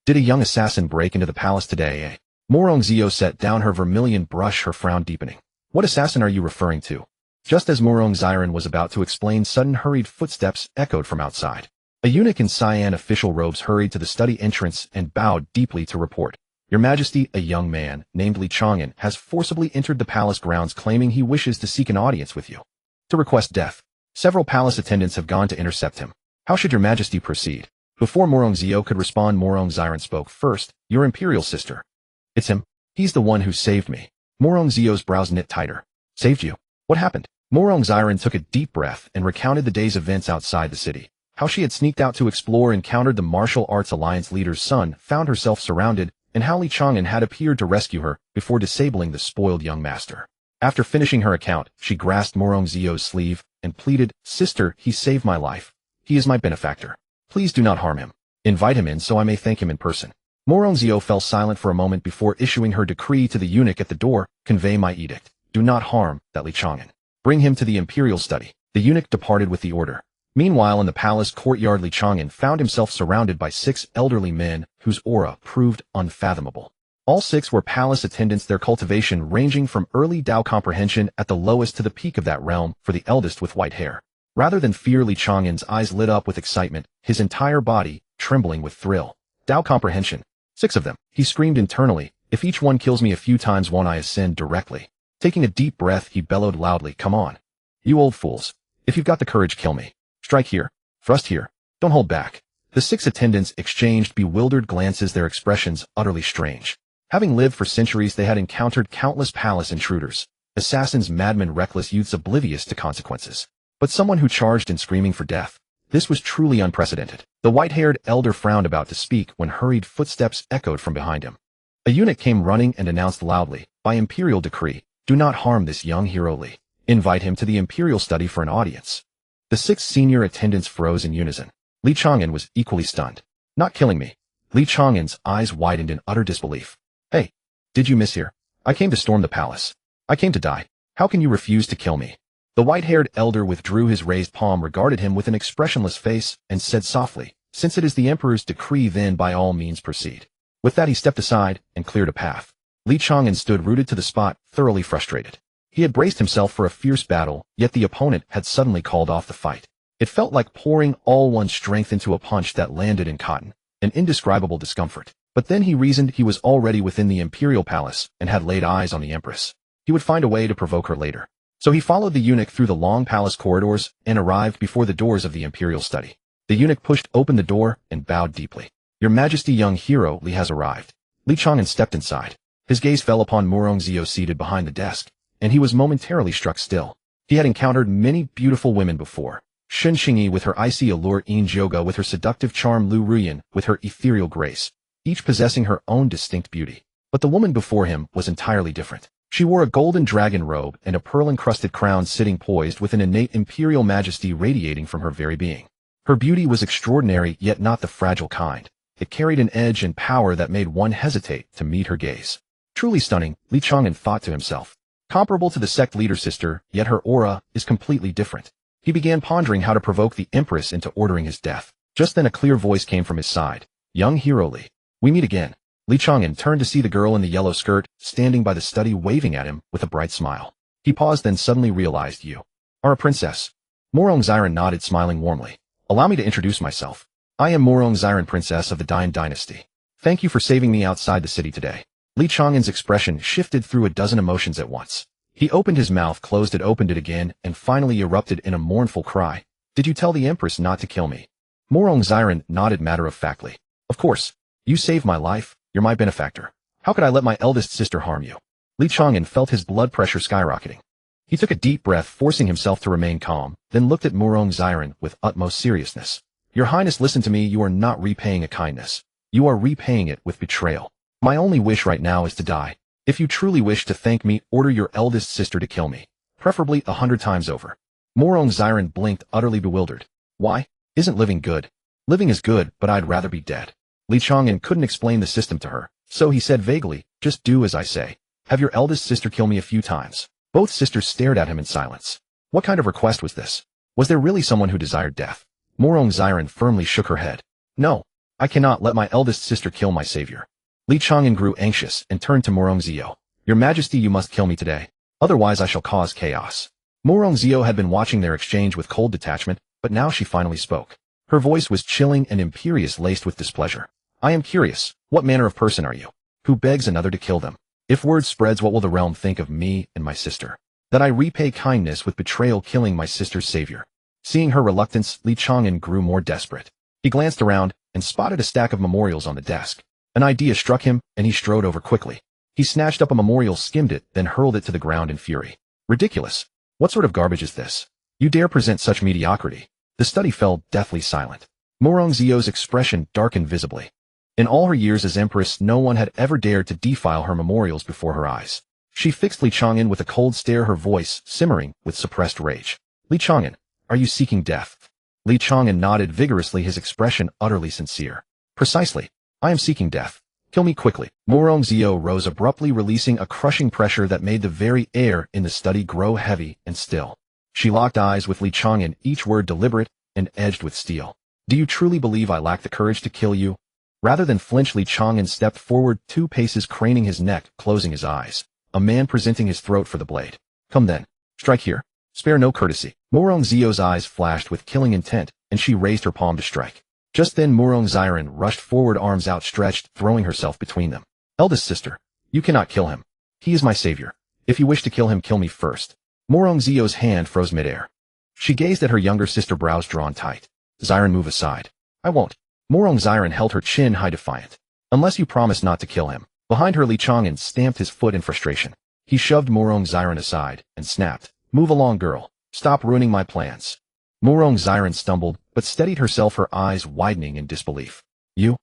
Did a young assassin break into the palace today, eh?" Murongzio set down her vermilion brush, her frown deepening. "What assassin are you referring to?" Just as Murong Xiran was about to explain, sudden hurried footsteps echoed from outside. A eunuch in cyan official robes hurried to the study entrance and bowed deeply to report, "Your Majesty, a young man named Chang'an has forcibly entered the palace grounds, claiming he wishes to seek an audience with you. To request death. Several palace attendants have gone to intercept him. How should your Majesty proceed?" Before Murongzio could respond, Murong Xiran spoke first. "Your imperial sister." "It's him. He's the one who saved me." Murongzio's brows knit tighter. "Saved you? What happened?" Murong Xiran took a deep breath and recounted the day's events outside the city. How she had sneaked out to explore, encountered the Martial Arts Alliance leader's son, found herself surrounded, and how Chang'an had appeared to rescue her before disabling the spoiled young master. After finishing her account, she grasped Murongzio's sleeve and pleaded, "Sister, he saved my life. He is my benefactor. Please do not harm him. Invite him in so I may thank him in person." Murongzio fell silent for a moment before issuing her decree to the eunuch at the door, "Convey my edict. Do not harm that Chang'an. Bring him to the imperial study." The eunuch departed with the order. Meanwhile, in the palace courtyard, Chang'an found himself surrounded by 6 elderly men whose aura proved unfathomable. All 6 were palace attendants, their cultivation ranging from early Dao comprehension at the lowest to the peak of that realm for the eldest with white hair. Rather than fear, Chang'an's eyes lit up with excitement, his entire body trembling with thrill. Dao comprehension. 6 of them, he screamed internally. "If each one kills me a few times, won't I ascend directly?" Taking a deep breath, he bellowed loudly, "Come on. You old fools. If you've got the courage, kill me. Strike here. Thrust here. Don't hold back." The 6 attendants exchanged bewildered glances, their expressions utterly strange. Having lived for centuries, they had encountered countless palace intruders, assassins, madmen, reckless youths oblivious to consequences. But someone who charged in screaming for death. This was truly unprecedented. The white-haired elder frowned, about to speak when hurried footsteps echoed from behind him. A eunuch came running and announced loudly, "By imperial decree, do not harm this young heroically. Invite him to the imperial study for an audience." The 6 senior attendants froze in unison. Chang'an was equally stunned. "Not killing me?" Chang'an's eyes widened in utter disbelief. "Hey, did you miss here? I came to storm the palace. I came to die. How can you refuse to kill me?" The white-haired elder withdrew his raised palm, regarded him with an expressionless face, and said softly, "Since it is the emperor's decree, then by all means proceed." With that, he stepped aside and cleared a path. Chang'an stood rooted to the spot, thoroughly frustrated. He had braced himself for a fierce battle, yet the opponent had suddenly called off the fight. It felt like pouring all one's strength into a punch that landed in cotton, an indescribable discomfort. But then he reasoned he was already within the imperial palace and had laid eyes on the empress. He would find a way to provoke her later. So he followed the eunuch through the long palace corridors and arrived before the doors of the imperial study. The eunuch pushed open the door and bowed deeply. "Your Majesty, young heroically has arrived." Li Chang'an stepped inside. His gaze fell upon Murongzio seated behind the desk, and he was momentarily struck still. He had encountered many beautiful women before. Shen Xingyi with her icy allure, Yin Zhouge with her seductive charm, Lu Ruyan with her ethereal grace, each possessing her own distinct beauty. But the woman before him was entirely different. She wore a golden dragon robe and a pearl-encrusted crown, sitting poised with an innate imperial majesty radiating from her very being. Her beauty was extraordinary, yet not the fragile kind. It carried an edge and power that made one hesitate to meet her gaze. Truly stunning, Li Chang'an thought to himself. Comparable to the sect leader sister, yet her aura is completely different. He began pondering how to provoke the empress into ordering his death. Just then a clear voice came from his side. "Young heroically, we meet again." Li Chang'an turned to see the girl in the yellow skirt, standing by the study, waving at him with a bright smile. He paused, then suddenly realized, "You are a princess." Murongziran nodded, smiling warmly. "Allow me to introduce myself. I am Murongziran, princess of the Dian dynasty. Thank you for saving me outside the city today." Li Chang'an's expression shifted through a dozen emotions at once. He opened his mouth, closed it, opened it again, and finally erupted in a mournful cry. "Did you tell the empress not to kill me?" Murongziran nodded matter-of-factly. "Of course. You saved my life. You're my benefactor. How could I let my eldest sister harm you?" Li Chang'an felt his blood pressure skyrocketing. He took a deep breath, forcing himself to remain calm, then looked at Murongziran with utmost seriousness. "Your Highness, listen to me. You are not repaying a kindness. You are repaying it with betrayal. My only wish right now is to die. If you truly wish to thank me, order your eldest sister to kill me, preferably 100 times over." Murongziran blinked, utterly bewildered. "Why? Isn't living good?" "Living is good, but I'd rather be dead." Li Chang'an couldn't explain the system to her, so he said vaguely, "Just do as I say. Have your eldest sister kill me a few times." Both sisters stared at him in silence. What kind of request was this? Was there really someone who desired death? Murongziran firmly shook her head. "No, I cannot let my eldest sister kill my savior." Li Chang'an grew anxious and turned to Murongzio. "Your Majesty, you must kill me today. Otherwise I shall cause chaos." Murongzio had been watching their exchange with cold detachment, but now she finally spoke. Her voice was chilling and imperious, laced with displeasure. "I am curious, what manner of person are you, who begs another to kill them? If word spreads, what will the realm think of me and my sister? That I repay kindness with betrayal, killing my sister's savior." Seeing her reluctance, Li Chang'an grew more desperate. He glanced around and spotted a stack of memorials on the desk. An idea struck him, and he strode over quickly. He snatched up a memorial, skimmed it, then hurled it to the ground in fury. "Ridiculous! What sort of garbage is this? You dare present such mediocrity?" The study fell deathly silent. Murongzio's expression darkened visibly. In all her years as empress, no one had ever dared to defile her memorials before her eyes. She fixed Li Chang'an with a cold stare, her voice simmering with suppressed rage. "Li Chang'an, are you seeking death?" Li Chang'an nodded vigorously, his expression utterly sincere. "Precisely. I am seeking death. Kill me quickly." Murongzio rose abruptly, releasing a crushing pressure that made the very air in the study grow heavy and still. She locked eyes with Li Chang'an, each word deliberate and edged with steel. "Do you truly believe I lack the courage to kill you?" Rather than flinch, Li Chang'an stepped forward 2 paces, craning his neck, closing his eyes. A man presenting his throat for the blade. "Come then. Strike here. Spare no courtesy." Murongzio's eyes flashed with killing intent, and she raised her palm to strike. Just then Murongziran rushed forward, arms outstretched, throwing herself between them. "Eldest sister, you cannot kill him. He is my savior. If you wish to kill him, kill me first." Murongzio's hand froze midair. She gazed at her younger sister, brows drawn tight. "Ziran, move aside." "I won't." Murongziran held her chin high, defiant. "Unless you promise not to kill him." Behind her, Li Chang'an stamped his foot in frustration. He shoved Murongziran aside and snapped, "Move along, girl. Stop ruining my plans." Murongziran stumbled, but steadied herself, her eyes widening in disbelief. You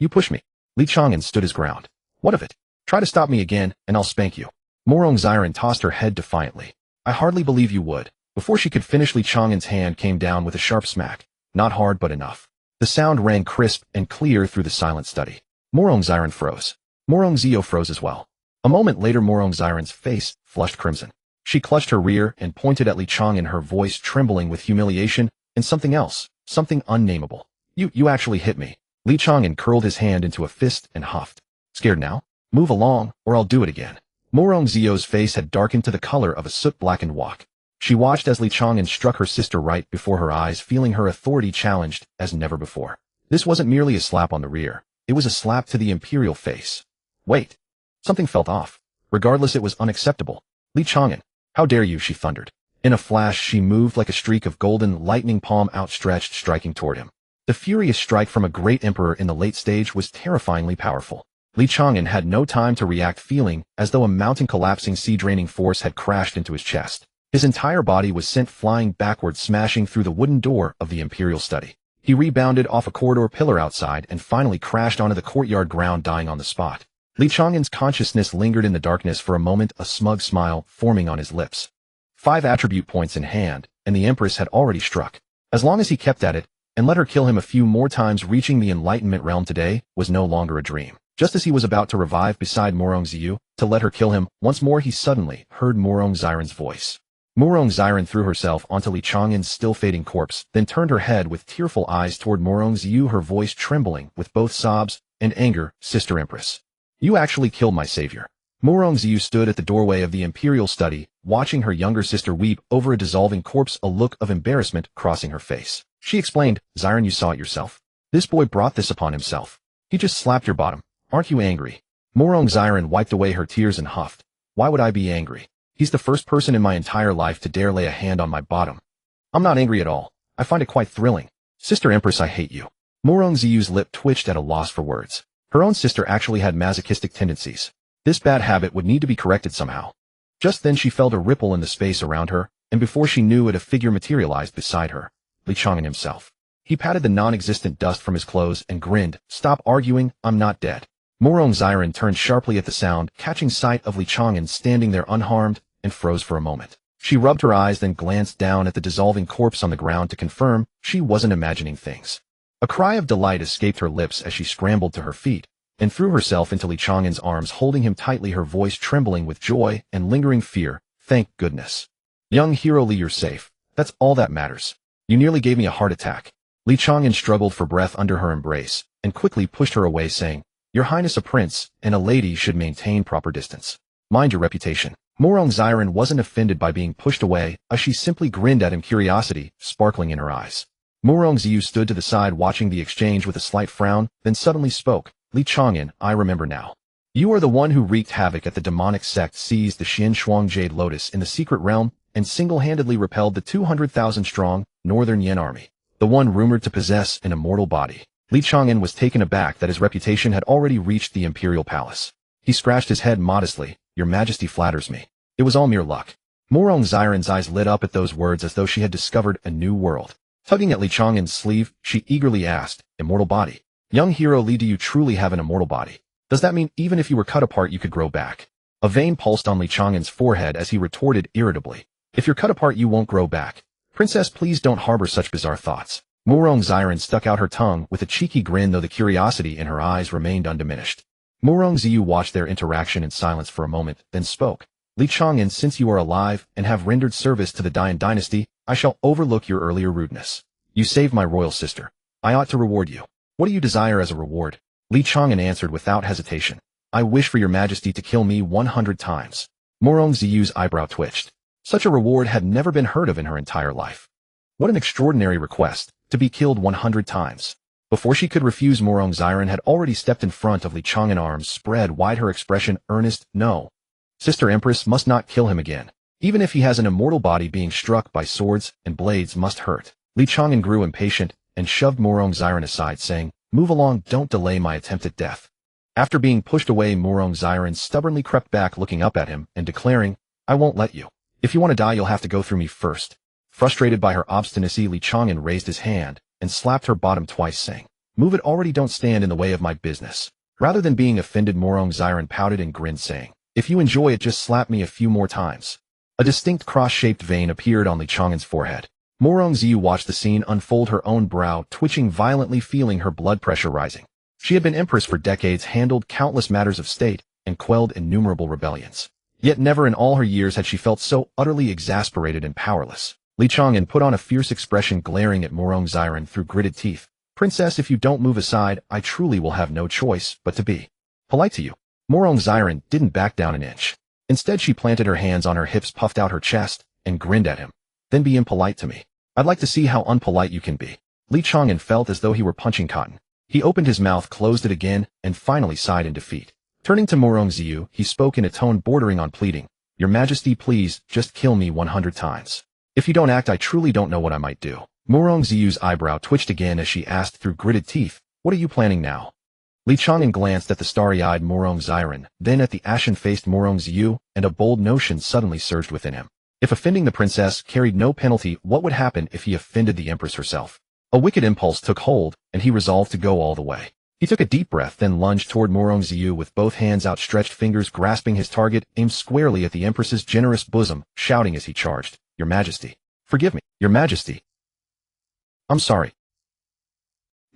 push me." Li Chang'an stood his ground. "What of it? Try to stop me again, and I'll spank you." Murongziran tossed her head defiantly. "I hardly believe you would." Before she could finish, Li Chang'an's hand came down with a sharp smack. Not hard, but enough. The sound rang crisp and clear through the silent study. Murongziran froze. Murongzio froze as well. A moment later, Murongziran's face flushed crimson. She clutched her rear and pointed at Li Chang'an, her voice trembling with humiliation and something else, something unnameable. You actually hit me." Li Chang'an curled his hand into a fist and huffed. "Scared now? Move along, or I'll do it again." Murongzio's face had darkened to the color of a soot-blackened wok. She watched as Li Chang'an struck her sister right before her eyes, feeling her authority challenged as never before. This wasn't merely a slap on the rear. It was a slap to the imperial face. Wait. Something felt off. Regardless, it was unacceptable. Li Chang'an, how dare you, she thundered. In a flash, she moved like a streak of golden lightning, palm outstretched, striking toward him. The furious strike from a great emperor in the late stage was terrifyingly powerful. Li Chang'an had no time to react, feeling as though a mountain collapsing sea-draining force had crashed into his chest. His entire body was sent flying backward, smashing through the wooden door of the imperial study. He rebounded off a corridor pillar outside and finally crashed onto the courtyard ground, dying on the spot. Li Chang'an's consciousness lingered in the darkness for a moment, a smug smile forming on his lips. 5 attribute points in hand, and the Empress had already struck. As long as he kept at it, and let her kill him a few more times, reaching the Enlightenment realm today was no longer a dream. Just as he was about to revive beside Morongziyu, to let her kill him once more, he suddenly heard Morongziran's voice. Morongziran threw herself onto Li Chang'an's still fading corpse, then turned her head with tearful eyes toward Morongziyu, her voice trembling with both sobs and anger. Sister Empress, you actually killed my savior. Morongziyu stood at the doorway of the imperial study, watching her younger sister weep over a dissolving corpse, a look of embarrassment crossing her face. She explained, Ziran, you saw it yourself. This boy brought this upon himself. He just slapped your bottom. Aren't you angry? Morongziran wiped away her tears and huffed. Why would I be angry? He's the first person in my entire life to dare lay a hand on my bottom. I'm not angry at all. I find it quite thrilling. Sister Empress, I hate you. Morongziyu's lip twitched at a loss for words. Her own sister actually had masochistic tendencies. This bad habit would need to be corrected somehow. Just then she felt a ripple in the space around her, and before she knew it, a figure materialized beside her. Li Chang'an himself. He patted the non-existent dust from his clothes and grinned. Stop arguing, I'm not dead. Morongziran turned sharply at the sound, catching sight of Li Chang'an standing there unharmed, and froze for a moment. She rubbed her eyes, then glanced down at the dissolving corpse on the ground to confirm she wasn't imagining things. A cry of delight escaped her lips as she scrambled to her feet and threw herself into Li Chang'an's arms, holding him tightly, her voice trembling with joy and lingering fear. Thank goodness. Young hero Li, you're safe. That's all that matters. You nearly gave me a heart attack. Li Chang'an struggled for breath under her embrace and quickly pushed her away, saying, Your Highness, a prince and a lady should maintain proper distance. Mind your reputation. Morongziran wasn't offended by being pushed away, as she simply grinned at him, curiosity sparkling in her eyes. Morongziyu stood to the side, watching the exchange with a slight frown, then suddenly spoke. Li Chang'an, I remember now. You are the one who wreaked havoc at the demonic sect, seized the Xian Shuang Jade Lotus in the secret realm, and single-handedly repelled the 200,000-strong Northern Yen army. The one rumored to possess an immortal body. Li Chang'an was taken aback that his reputation had already reached the imperial palace. He scratched his head modestly. Your Majesty flatters me. It was all mere luck. Morongziran's eyes lit up at those words as though she had discovered a new world. Tugging at Li Chang'an's sleeve, she eagerly asked, Immortal body? Young hero Li, do you truly have an immortal body? Does that mean even if you were cut apart you could grow back? A vein pulsed on Li Chang'an's forehead as he retorted irritably. If you're cut apart you won't grow back. Princess, please don't harbor such bizarre thoughts. Morongziran stuck out her tongue with a cheeky grin, though the curiosity in her eyes remained undiminished. Morongziyu watched their interaction in silence for a moment, then spoke. Li Chang'an, since you are alive and have rendered service to the Dian dynasty, I shall overlook your earlier rudeness. You saved my royal sister. I ought to reward you. What do you desire as a reward? Li Chang'an answered without hesitation. I wish for your majesty to kill me 100 times. Morongziyu's eyebrow twitched. Such a reward had never been heard of in her entire life. What an extraordinary request, to be killed 100 times. Before she could refuse, Morongziran had already stepped in front of Li Chang'an, arms spread wide, her expression earnest. No. Sister Empress must not kill him again. Even if he has an immortal body, being struck by swords and blades must hurt. Li Chang'an grew impatient and shoved Morongziran aside, saying, Move along, don't delay my attempt at death. After being pushed away, Morongziran stubbornly crept back, looking up at him and declaring, I won't let you. If you want to die, you'll have to go through me first. Frustrated by her obstinacy, Li Chang'an raised his hand and slapped her bottom twice, saying, Move it already, don't stand in the way of my business. Rather than being offended, Morongziran pouted and grinned, saying, If you enjoy it, just slap me a few more times. A distinct cross-shaped vein appeared on Li Chang'an's forehead. Morongziyu watched the scene unfold, her own brow twitching violently, feeling her blood pressure rising. She had been empress for decades, handled countless matters of state, and quelled innumerable rebellions. Yet never in all her years had she felt so utterly exasperated and powerless. Li Chang'an put on a fierce expression, glaring at Morongziran through gritted teeth. Princess, if you don't move aside, I truly will have no choice but to be polite to you. Morongziran didn't back down an inch. Instead, she planted her hands on her hips, puffed out her chest, and grinned at him. Then be impolite to me. I'd like to see how unpolite you can be. Li Chang'an felt as though he were punching cotton. He opened his mouth, closed it again, and finally sighed in defeat. Turning to Morongziyu, he spoke in a tone bordering on pleading. Your Majesty, please, just kill me 100 times. If you don't act, I truly don't know what I might do. Morongziyu's eyebrow twitched again as she asked through gritted teeth, what are you planning now? Li Chang'an glanced at the starry-eyed Morongziran, then at the ashen-faced Morongziyu, and a bold notion suddenly surged within him. If offending the princess carried no penalty, what would happen if he offended the empress herself? A wicked impulse took hold, and he resolved to go all the way. He took a deep breath, then lunged toward Morongziyu with both hands outstretched, fingers grasping his target, aimed squarely at the empress's generous bosom, shouting as he charged, Your Majesty. Forgive me, Your Majesty. I'm sorry.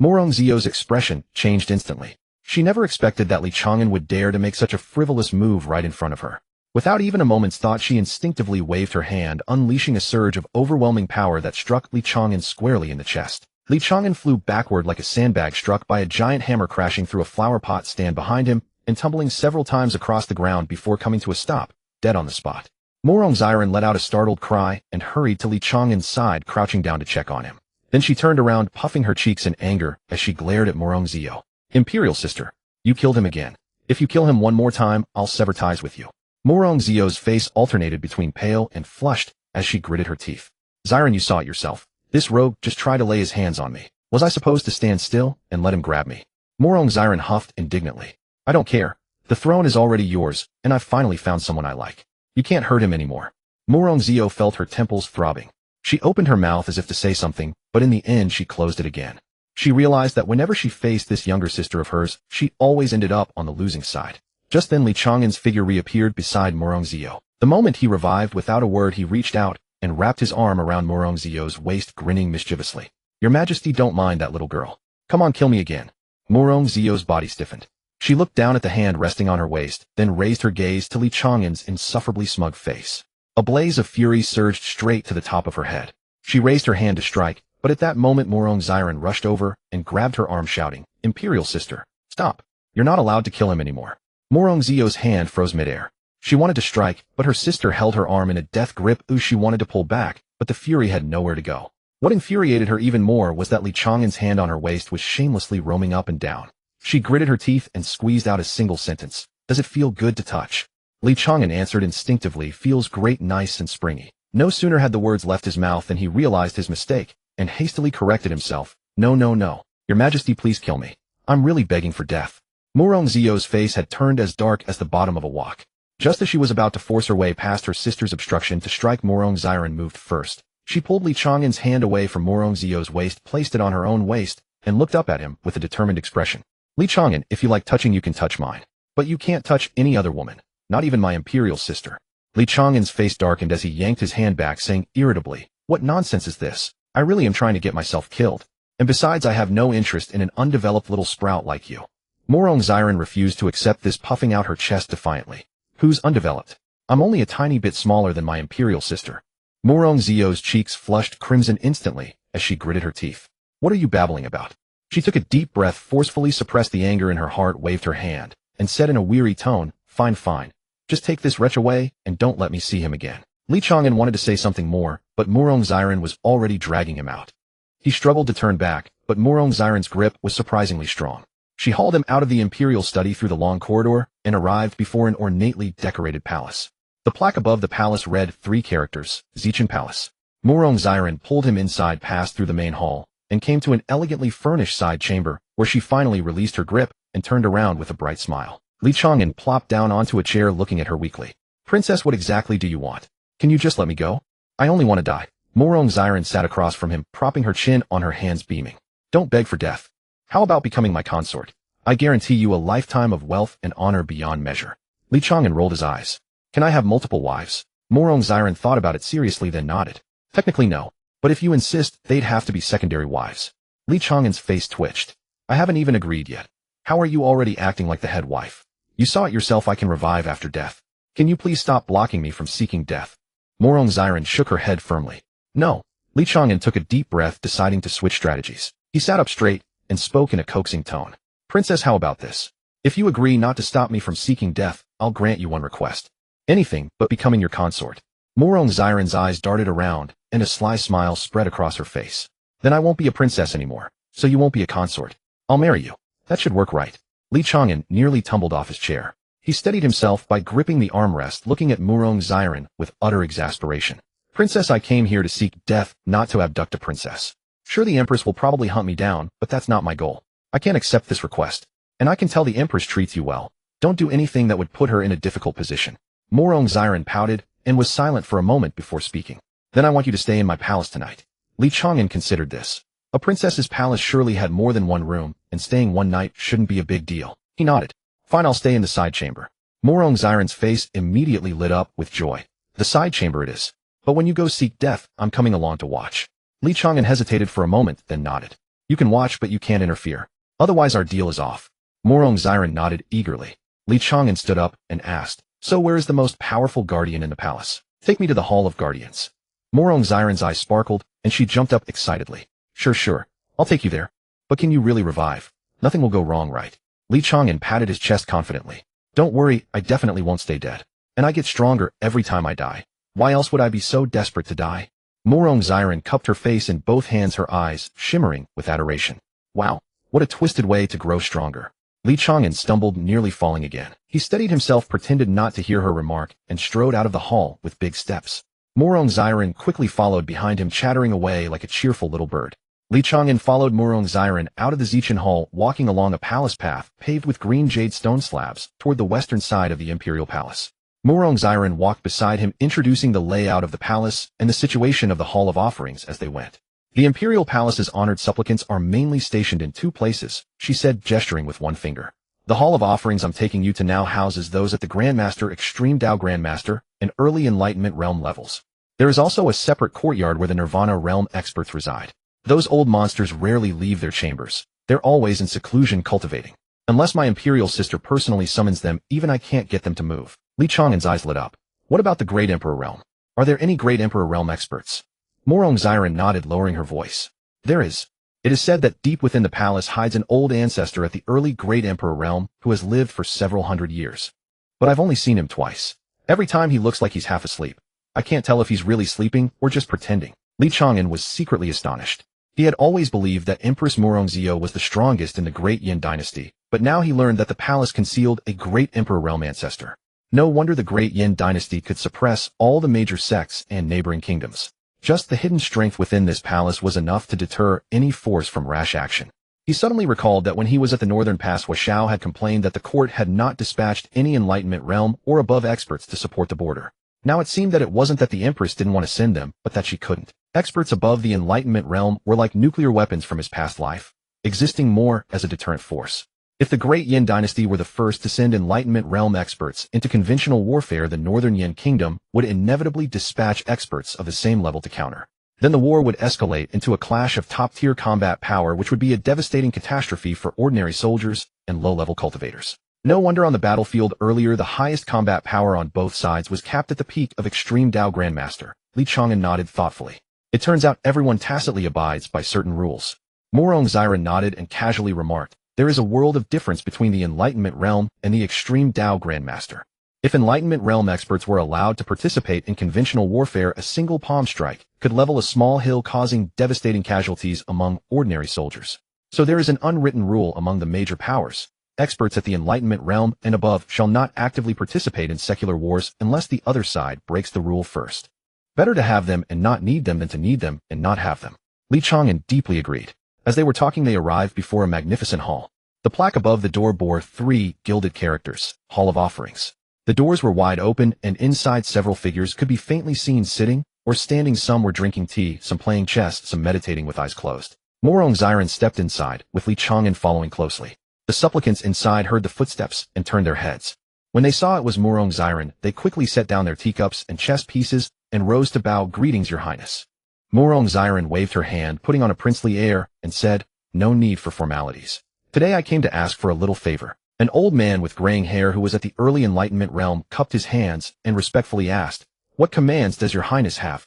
Morongziyu's expression changed instantly. She never expected that Li Chang'an would dare to make such a frivolous move right in front of her. Without even a moment's thought, she instinctively waved her hand, unleashing a surge of overwhelming power that struck Li Chang'an squarely in the chest. Li Chang'an flew backward like a sandbag struck by a giant hammer, crashing through a flower pot stand behind him and tumbling several times across the ground before coming to a stop, dead on the spot. Morongziran let out a startled cry and hurried to Li Chang'an's side, crouching down to check on him. Then she turned around, puffing her cheeks in anger as she glared at Morongziyu. Imperial sister, you killed him again. If you kill him one more time, I'll sever ties with you. Morongziyu's face alternated between pale and flushed as she gritted her teeth. Ziran, you saw it yourself. This rogue just tried to lay his hands on me. Was I supposed to stand still and let him grab me? Morongziran huffed indignantly. I don't care. The throne is already yours, and I've finally found someone I like. You can't hurt him anymore. Morongziyu felt her temples throbbing. She opened her mouth as if to say something, but in the end she closed it again. She realized that whenever she faced this younger sister of hers, she always ended up on the losing side. Just then Li Chang'an's figure reappeared beside Morongziyu. The moment he revived, without a word he reached out and wrapped his arm around Morongziyu's waist, grinning mischievously. Your Majesty, don't mind that little girl. Come on, kill me again. Morongziyu's body stiffened. She looked down at the hand resting on her waist, then raised her gaze to Li Chang'an's insufferably smug face. A blaze of fury surged straight to the top of her head. She raised her hand to strike, but at that moment Morongziran rushed over and grabbed her arm, shouting, Imperial sister, stop. You're not allowed to kill him anymore. Morongziyu's hand froze midair. She wanted to strike, but her sister held her arm in a death grip. She wanted to pull back, but the fury had nowhere to go. What infuriated her even more was that Li Chang'an's hand on her waist was shamelessly roaming up and down. She gritted her teeth and squeezed out a single sentence. Does it feel good to touch? Li Chang'an answered instinctively, feels great, nice and springy. No sooner had the words left his mouth than he realized his mistake and hastily corrected himself. No, no, no. Your Majesty, please kill me. I'm really begging for death. Morongziyu's face had turned as dark as the bottom of a wok. Just as she was about to force her way past her sister's obstruction to strike, Morongziran moved first. She pulled Li Chang'an's hand away from Morongziyu's waist, placed it on her own waist, and looked up at him with a determined expression. Li Chang'an, if you like touching, you can touch mine. But you can't touch any other woman, not even my imperial sister. Li Chang'an's face darkened as he yanked his hand back, saying irritably, What nonsense is this? I really am trying to get myself killed. And besides, I have no interest in an undeveloped little sprout like you. Morongziran refused to accept this, puffing out her chest defiantly. Who's undeveloped? I'm only a tiny bit smaller than my imperial sister. Morongziyu's cheeks flushed crimson instantly as she gritted her teeth. What are you babbling about? She took a deep breath, forcefully suppressed the anger in her heart, waved her hand, and said in a weary tone, Fine, fine. Just take this wretch away and don't let me see him again. Li Chang'an wanted to say something more, but Morongziran was already dragging him out. He struggled to turn back, but Morongziran's grip was surprisingly strong. She hauled him out of the imperial study through the long corridor and arrived before an ornately decorated palace. The plaque above the palace read 3 characters, Zichan Palace. Morongziran pulled him inside, passed through the main hall, and came to an elegantly furnished side chamber, where she finally released her grip and turned around with a bright smile. Li Chang'an plopped down onto a chair, looking at her weakly. Princess, what exactly do you want? Can you just let me go? I only want to die. Morongziran sat across from him, propping her chin on her hands, beaming. Don't beg for death. How about becoming my consort? I guarantee you a lifetime of wealth and honor beyond measure. Li Chang'an rolled his eyes. Can I have multiple wives? Morongziran thought about it seriously, then nodded. Technically no, but if you insist, they'd have to be secondary wives. Li Chang'an's face twitched. I haven't even agreed yet. How are you already acting like the head wife? You saw it yourself, I can revive after death. Can you please stop blocking me from seeking death? Morongziran shook her head firmly. No. Li Chang'an took a deep breath, deciding to switch strategies. He sat up straight and spoke in a coaxing tone. Princess, how about this? If you agree not to stop me from seeking death, I'll grant you one request. Anything but becoming your consort. Murong Xiren's eyes darted around, and a sly smile spread across her face. Then I won't be a princess anymore, so you won't be a consort. I'll marry you. That should work right. Li Chang'an nearly tumbled off his chair. He steadied himself by gripping the armrest, looking at Murong Xiren with utter exasperation. Princess, I came here to seek death, not to abduct a princess. Sure, the Empress will probably hunt me down, but that's not my goal. I can't accept this request. And I can tell the Empress treats you well. Don't do anything that would put her in a difficult position. Murong Xiren pouted and was silent for a moment before speaking. Then I want you to stay in my palace tonight. Li Chang'an considered this. A princess's palace surely had more than one room, and staying one night shouldn't be a big deal. He nodded. Fine, I'll stay in the side chamber. Murong Xiren's face immediately lit up with joy. The side chamber it is. But when you go seek death, I'm coming along to watch. Li Chang'an hesitated for a moment, then nodded. You can watch, but you can't interfere. Otherwise our deal is off. Murong Xiren nodded eagerly. Li Chang'an stood up and asked, so where is the most powerful guardian in the palace? Take me to the Hall of Guardians. Murong Xiren's eyes sparkled, and she jumped up excitedly. Sure. I'll take you there. But can you really revive? Nothing will go wrong, right? Li Chang'an patted his chest confidently. Don't worry, I definitely won't stay dead. And I get stronger every time I die. Why else would I be so desperate to die? Murong Xiren cupped her face in both hands, her eyes shimmering with adoration. Wow, what a twisted way to grow stronger. Li Chang'an stumbled, nearly falling again. He steadied himself, pretended not to hear her remark, and strode out of the hall with big steps. Murong Xiren quickly followed behind him, chattering away like a cheerful little bird. Li Chang'an followed Murong Xiren out of the Xichen Hall, walking along a palace path paved with green jade stone slabs toward the western side of the imperial palace. Murong Xiren walked beside him, introducing the layout of the palace and the situation of the Hall of Offerings as they went. The imperial palace's honored supplicants are mainly stationed in two places, she said, gesturing with one finger. The Hall of Offerings I'm taking you to now houses those at the Grandmaster, Extreme Dao Grandmaster, and Early Enlightenment realm levels. There is also a separate courtyard where the Nirvana realm experts reside. Those old monsters rarely leave their chambers. They're always in seclusion cultivating. Unless my imperial sister personally summons them, even I can't get them to move. Li Chang'an's eyes lit up. What about the Great Emperor realm? Are there any Great Emperor realm experts? Murong Xiren nodded, lowering her voice. There is. It is said that deep within the palace hides an old ancestor at the early Great Emperor realm who has lived for several hundred years. But I've only seen him twice. Every time he looks like he's half asleep. I can't tell if he's really sleeping or just pretending. Li Chang'an was secretly astonished. He had always believed that Empress Murong Xiu was the strongest in the Great Yin dynasty, but now he learned that the palace concealed a Great Emperor realm ancestor. No wonder the Great Yin dynasty could suppress all the major sects and neighboring kingdoms. Just the hidden strength within this palace was enough to deter any force from rash action. He suddenly recalled that when he was at the northern pass, Xiao had complained that the court had not dispatched any Enlightenment realm or above experts to support the border. Now it seemed that it wasn't that the Empress didn't want to send them, but that she couldn't. Experts above the Enlightenment realm were like nuclear weapons from his past life, existing more as a deterrent force. If the Great Yin dynasty were the first to send Enlightenment realm experts into conventional warfare, the Northern Yin kingdom would inevitably dispatch experts of the same level to counter. Then the war would escalate into a clash of top-tier combat power, which would be a devastating catastrophe for ordinary soldiers and low-level cultivators. No wonder on the battlefield earlier the highest combat power on both sides was capped at the peak of Extreme Dao Grandmaster. Li Chang'an nodded thoughtfully. It turns out everyone tacitly abides by certain rules. Murong Xiren nodded and casually remarked, there is a world of difference between the Enlightenment realm and the Extreme Dao Grandmaster. If Enlightenment realm experts were allowed to participate in conventional warfare, a single palm strike could level a small hill, causing devastating casualties among ordinary soldiers. So there is an unwritten rule among the major powers. Experts at the Enlightenment realm and above shall not actively participate in secular wars unless the other side breaks the rule first. Better to have them and not need them than to need them and not have them. Li Chang'an deeply agreed. As they were talking, they arrived before a magnificent hall. The plaque above the door bore 3 gilded characters, Hall of Offerings. The doors were wide open, and inside several figures could be faintly seen sitting or standing. Some were drinking tea, some playing chess, some meditating with eyes closed. Murong Xiren stepped inside, with Li Chang'an following closely. The supplicants inside heard the footsteps and turned their heads. When they saw it was Murong Xiren, they quickly set down their teacups and chess pieces and rose to bow. Greetings, Your Highness. Murong Xiren waved her hand, putting on a princely air, and said, no need for formalities. Today I came to ask for a little favor. An old man with graying hair who was at the early Enlightenment realm cupped his hands and respectfully asked, what commands does Your Highness have?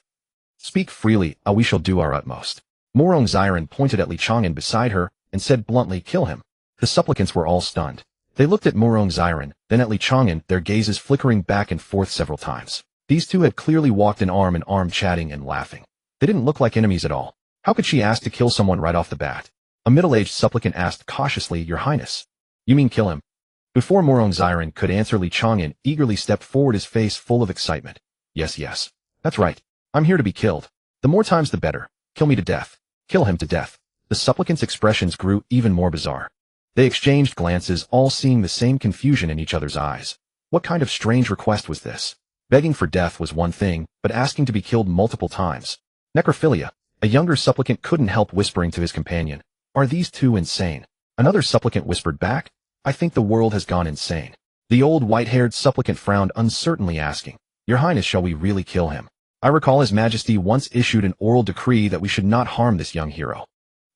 Speak freely, we shall do our utmost. Murong Xiren pointed at Li Chang'an beside her and said bluntly, kill him. The supplicants were all stunned. They looked at Murong Xiren, then at Li Chang'an, their gazes flickering back and forth several times. These two had clearly walked in arm, chatting and laughing. They didn't look like enemies at all. How could she ask to kill someone right off the bat? A middle-aged supplicant asked cautiously, Your Highness. You mean kill him? Before Ziren could answer, Li Chang'an eagerly stepped forward, his face full of excitement. Yes. That's right. I'm here to be killed. The more times the better. Kill me to death. Kill him to death. The supplicants' expressions grew even more bizarre. They exchanged glances, all seeing the same confusion in each other's eyes. What kind of strange request was this? Begging for death was one thing, but asking to be killed multiple times. Necrophilia. A younger supplicant couldn't help whispering to his companion, Are these two insane? Another supplicant whispered back, I think the world has gone insane. The old white-haired supplicant frowned uncertainly, asking, Your Highness, shall we really kill him? I recall His Majesty once issued an oral decree that we should not harm this young hero.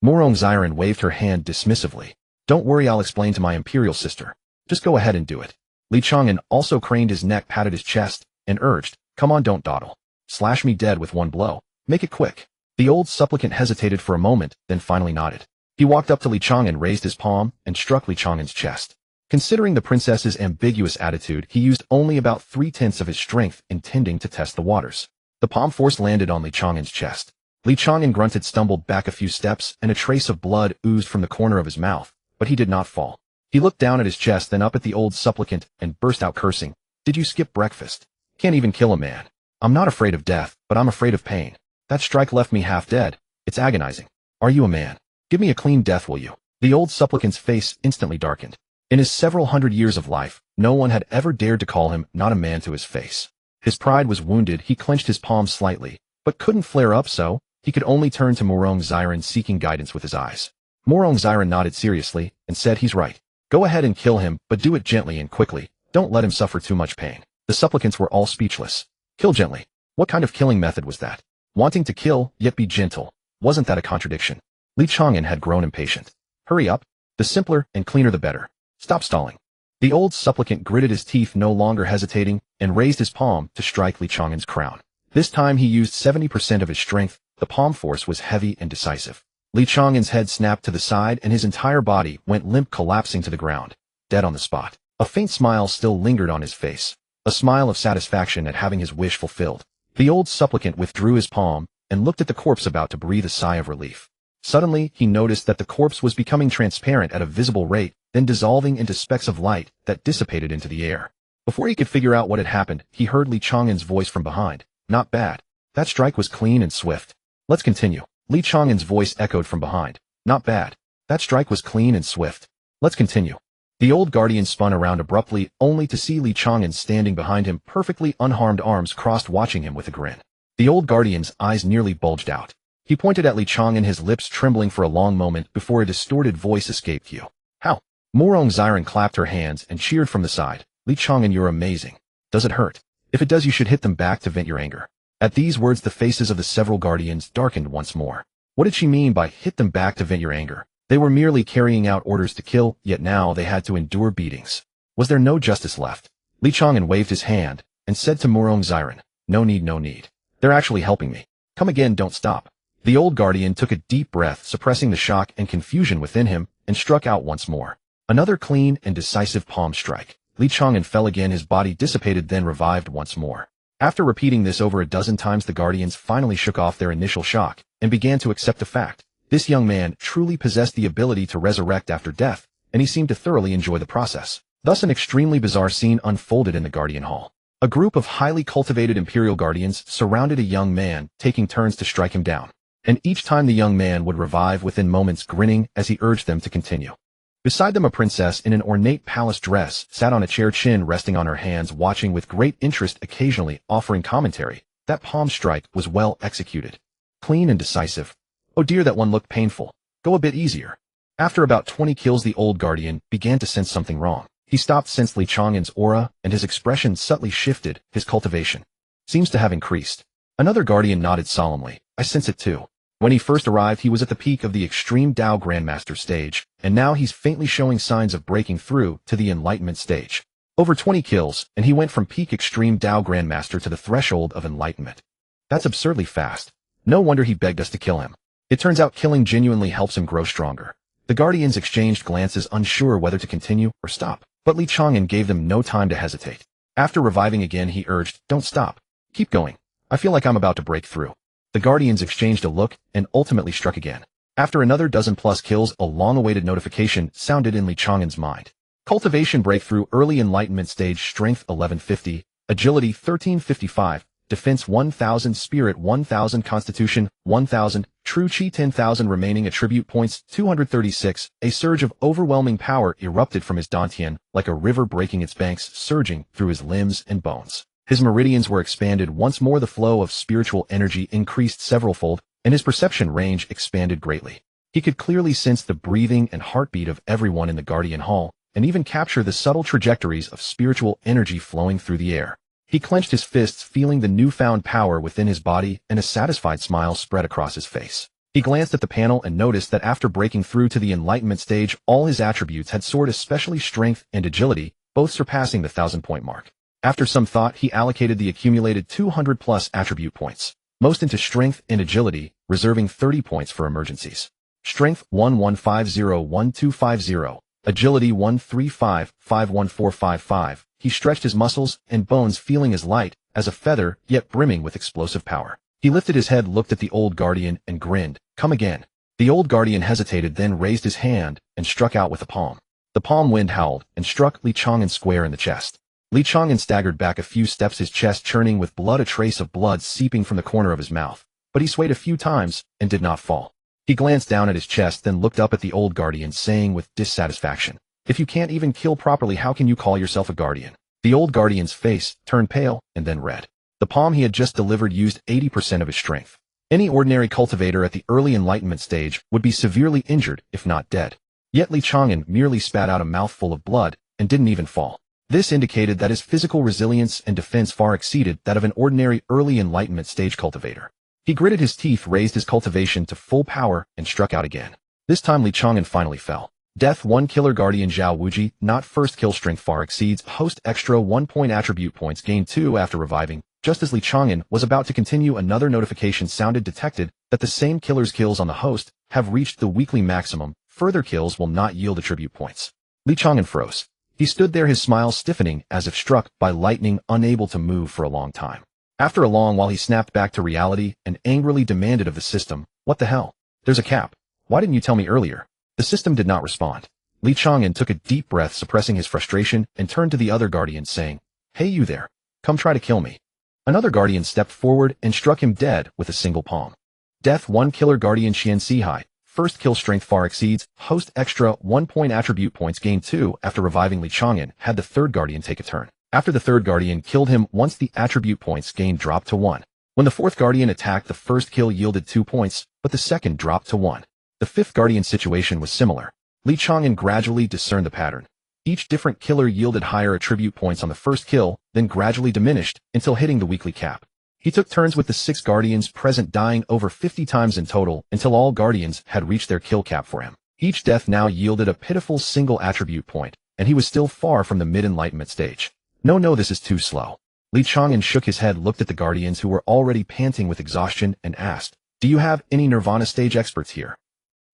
Ziren waved her hand dismissively. Don't worry, I'll explain to my imperial sister. Just go ahead and do it. Li Chang'an also craned his neck, patted his chest, and urged, Come on, don't dawdle. Slash me dead with one blow. Make it quick. The old supplicant hesitated for a moment, then finally nodded. He walked up to Li Chang'an, raised his palm, and struck Li Chang'an's chest. Considering the princess's ambiguous attitude, he used only about 3/10 of his strength, intending to test the waters. The palm force landed on Li Chang'an's chest. Li Chang'an grunted, stumbled back a few steps, and a trace of blood oozed from the corner of his mouth, but he did not fall. He looked down at his chest, then up at the old supplicant, and burst out cursing. Did you skip breakfast? Can't even kill a man. I'm not afraid of death, but I'm afraid of pain. That strike left me half dead. It's agonizing. Are you a man? Give me a clean death, will you? The old supplicant's face instantly darkened. In his several hundred years of life, no one had ever dared to call him not a man to his face. His pride was wounded. He clenched his palms slightly, but couldn't flare up, so he could only turn to Ziren, seeking guidance with his eyes. Ziren nodded seriously and said, He's right. Go ahead and kill him, but do it gently and quickly. Don't let him suffer too much pain. The supplicants were all speechless. Kill gently. What kind of killing method was that? Wanting to kill, yet be gentle. Wasn't that a contradiction? Li Chang'an had grown impatient. Hurry up. The simpler and cleaner the better. Stop stalling. The old supplicant gritted his teeth, no longer hesitating, and raised his palm to strike Li Chang'an's crown. This time he used 70% of his strength. The palm force was heavy and decisive. Li Chang'an's head snapped to the side and his entire body went limp, collapsing to the ground, dead on the spot. A faint smile still lingered on his face, a smile of satisfaction at having his wish fulfilled. The old supplicant withdrew his palm and looked at the corpse, about to breathe a sigh of relief. Suddenly, he noticed that the corpse was becoming transparent at a visible rate, then dissolving into specks of light that dissipated into the air. Before he could figure out what had happened, he heard Li Chang'an's voice from behind. Not bad. That strike was clean and swift. Let's continue. Li Chang'an's voice echoed from behind. Not bad. That strike was clean and swift. Let's continue. The old guardian spun around abruptly, only to see Li Chang'an standing behind him, perfectly unharmed, arms crossed, watching him with a grin. The old guardian's eyes nearly bulged out. He pointed at Li Chang'an, his lips trembling for a long moment before a distorted voice escaped. You. How? Ziren clapped her hands and cheered from the side. Li Chang'an, you're amazing. Does it hurt? If it does, you should hit them back to vent your anger. At these words, the faces of the several guardians darkened once more. What did she mean by hit them back to vent your anger? They were merely carrying out orders to kill, yet now they had to endure beatings. Was there no justice left? Li Chang'an waved his hand and said to Ziren, No need. They're actually helping me. Come again, don't stop. The old guardian took a deep breath, suppressing the shock and confusion within him, and struck out once more. Another clean and decisive palm strike. Li Chang'an fell again, his body dissipated, then revived once more. After repeating this over a dozen times, the guardians finally shook off their initial shock and began to accept the fact. This young man truly possessed the ability to resurrect after death, and he seemed to thoroughly enjoy the process. Thus, an extremely bizarre scene unfolded in the Guardian Hall. A group of highly cultivated Imperial Guardians surrounded a young man, taking turns to strike him down. And each time the young man would revive within moments, grinning as he urged them to continue. Beside them, a princess in an ornate palace dress sat on a chair, chin resting on her hands, watching with great interest, occasionally offering commentary. That palm strike was well executed. Clean and decisive. Oh dear, that one looked painful. Go a bit easier. After about 20 kills, the old guardian began to sense something wrong. He stopped, sensed Li Chang'an's aura, and his expression subtly shifted. His cultivation seems to have increased. Another guardian nodded solemnly. I sense it too. When he first arrived, he was at the peak of the extreme Dao Grandmaster stage, and now he's faintly showing signs of breaking through to the enlightenment stage. Over 20 kills, and he went from peak extreme Dao Grandmaster to the threshold of enlightenment. That's absurdly fast. No wonder he begged us to kill him. It turns out killing genuinely helps him grow stronger. The guardians exchanged glances, unsure whether to continue or stop, but Li Chang'an gave them no time to hesitate. After reviving again, he urged, Don't stop. Keep going. I feel like I'm about to break through. The guardians exchanged a look and ultimately struck again. After another dozen-plus kills, a long-awaited notification sounded in Li Chang'an's mind. Cultivation breakthrough, early enlightenment stage, strength 1150, agility 1355, defense 1000, spirit 1000, constitution 1000, true chi 10,000, remaining attribute points 236. A surge of overwhelming power erupted from his dantian, like a river breaking its banks, surging through his limbs and bones. His meridians were expanded once more, the flow of spiritual energy increased severalfold, and his perception range expanded greatly. He could clearly sense the breathing and heartbeat of everyone in the Guardian Hall, and even capture the subtle trajectories of spiritual energy flowing through the air. He clenched his fists, feeling the newfound power within his body, and a satisfied smile spread across his face. He glanced at the panel and noticed that after breaking through to the enlightenment stage, all his attributes had soared, especially strength and agility, both surpassing the 1,000-point mark. After some thought, he allocated the accumulated 200-plus attribute points, most into strength and agility, reserving 30 points for emergencies. Strength 1150-1250, agility 135-51455. He stretched his muscles and bones, feeling as light as a feather, yet brimming with explosive power. He lifted his head, looked at the old guardian, and grinned. Come again. The old guardian hesitated, then raised his hand and struck out with a palm. The palm wind howled and struck Li Chang'an square in the chest. Li Chang'an staggered back a few steps, his chest churning with blood, a trace of blood seeping from the corner of his mouth. But he swayed a few times and did not fall. He glanced down at his chest, then looked up at the old guardian, saying with dissatisfaction, "If you can't even kill properly, how can you call yourself a guardian?" The old guardian's face turned pale and then red. The palm he had just delivered used 80% of his strength. Any ordinary cultivator at the early enlightenment stage would be severely injured, if not dead. Yet Li Chang'an merely spat out a mouthful of blood and didn't even fall. This indicated that his physical resilience and defense far exceeded that of an ordinary early enlightenment stage cultivator. He gritted his teeth, raised his cultivation to full power, and struck out again. This time Li Chang'an finally fell. Death 1, killer guardian Zhao Wuji, not first kill, strength far exceeds, host extra 1 point, attribute points gained 2 after reviving. Just as Li Chang'an was about to continue, another notification sounded, detected that the same killer's kills on the host have reached the weekly maximum. Further kills will not yield attribute points. Li Chang'an froze. He stood there, his smile stiffening as if struck by lightning, unable to move for a long time. After a long while he snapped back to reality and angrily demanded of the system, "What the hell? There's a cap. Why didn't you tell me earlier?" The system did not respond. Li Chang'an took a deep breath, suppressing his frustration, and turned to the other guardian, saying, "Hey, you there. Come try to kill me." Another guardian stepped forward and struck him dead with a single palm. Death 1, killer guardian Xian Sihai. First kill, strength far exceeds, host extra 1 point, attribute points gained 2 after reviving. Li Chang'an had the third guardian take a turn. After the third guardian killed him once, the attribute points gained dropped to 1. When the fourth guardian attacked, the first kill yielded 2 points, but the second dropped to 1. The fifth guardian situation was similar. Li Chang'an gradually discerned the pattern. Each different killer yielded higher attribute points on the first kill, then gradually diminished until hitting the weekly cap. He took turns with the 6 guardians present, dying over 50 times in total until all guardians had reached their kill cap for him. Each death now yielded a pitiful single attribute point, and he was still far from the mid-enlightenment stage. No, this is too slow. Li Chang'an shook his head, looked at the guardians who were already panting with exhaustion, and asked, "Do you have any Nirvana stage experts here?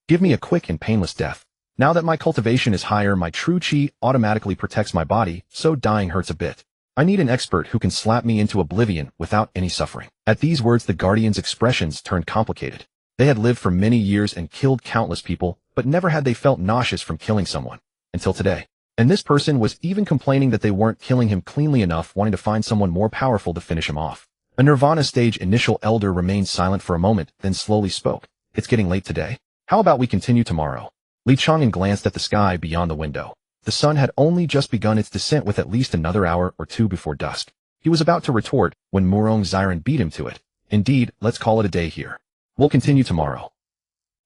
Give me a quick and painless death. Now that my cultivation is higher, my true chi automatically protects my body, so dying hurts a bit. I need an expert who can slap me into oblivion without any suffering." At these words, the guardians' expressions turned complicated. They had lived for many years and killed countless people, but never had they felt nauseous from killing someone. Until today. And this person was even complaining that they weren't killing him cleanly enough, wanting to find someone more powerful to finish him off. A Nirvana stage initial elder remained silent for a moment, then slowly spoke. "It's getting late today. How about we continue tomorrow?" Li Chang'an glanced at the sky beyond the window. The sun had only just begun its descent, with at least another hour or two before dusk. He was about to retort when Murong Xiren beat him to it. "Indeed, let's call it a day here. We'll continue tomorrow."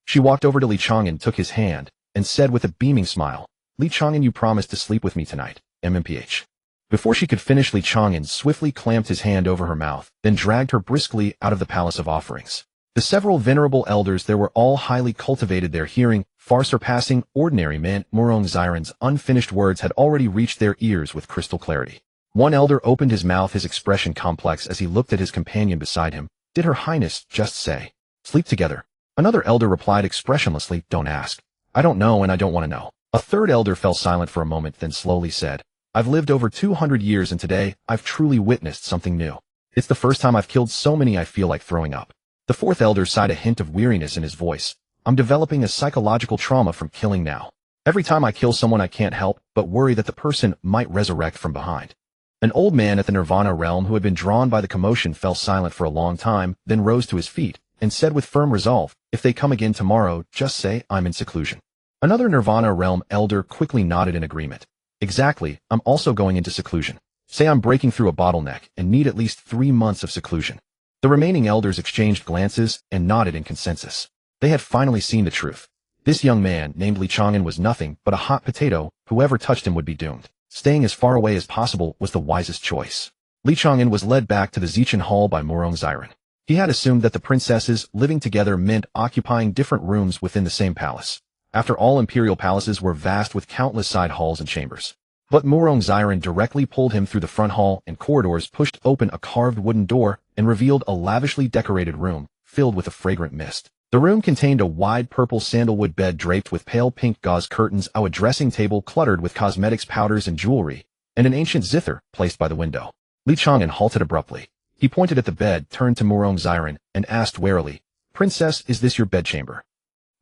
She walked over to Li Chang'an, took his hand, and said with a beaming smile, "Li Chang'an, you promised to sleep with me tonight, MMPH. Before she could finish, Li Chang'an swiftly clamped his hand over her mouth, then dragged her briskly out of the Palace of Offerings. The several venerable elders there were all highly cultivated, their hearing far surpassing ordinary men. Murong Xiren's unfinished words had already reached their ears with crystal clarity. One elder opened his mouth, his expression complex as he looked at his companion beside him. "Did Her Highness just say, sleep together?" Another elder replied expressionlessly, "Don't ask. I don't know and I don't want to know." A third elder fell silent for a moment, then slowly said, "I've lived over 200 years and today I've truly witnessed something new. It's the first time I've killed so many I feel like throwing up. The fourth elder sighed, a hint of weariness in his voice. I'm developing a psychological trauma from killing now. Every time I kill someone I can't help but worry that the person might resurrect from behind. An old man at the Nirvana realm who had been drawn by the commotion fell silent for a long time, then rose to his feet, and said with firm resolve, if they come again tomorrow, just say I'm in seclusion. Another Nirvana realm elder quickly nodded in agreement. Exactly, I'm also going into seclusion. Say I'm breaking through a bottleneck and need at least 3 months of seclusion. The remaining elders exchanged glances and nodded in consensus. They had finally seen the truth. This young man, named Chang'an, was nothing but a hot potato. Whoever touched him would be doomed. Staying as far away as possible was the wisest choice. Chang'an was led back to the Zichan Hall by Ziran. He had assumed that the princesses living together meant occupying different rooms within the same palace. After all, imperial palaces were vast with countless side halls and chambers. But Ziran directly pulled him through the front hall and corridors, pushed open a carved wooden door, and revealed a lavishly decorated room, filled with a fragrant mist. The room contained a wide purple sandalwood bed draped with pale pink gauze curtains, a dressing table cluttered with cosmetics, powders, and jewelry, and an ancient zither placed by the window. Chang'an halted abruptly. He pointed at the bed, turned to Ziran, and asked warily, Princess, is this your bedchamber?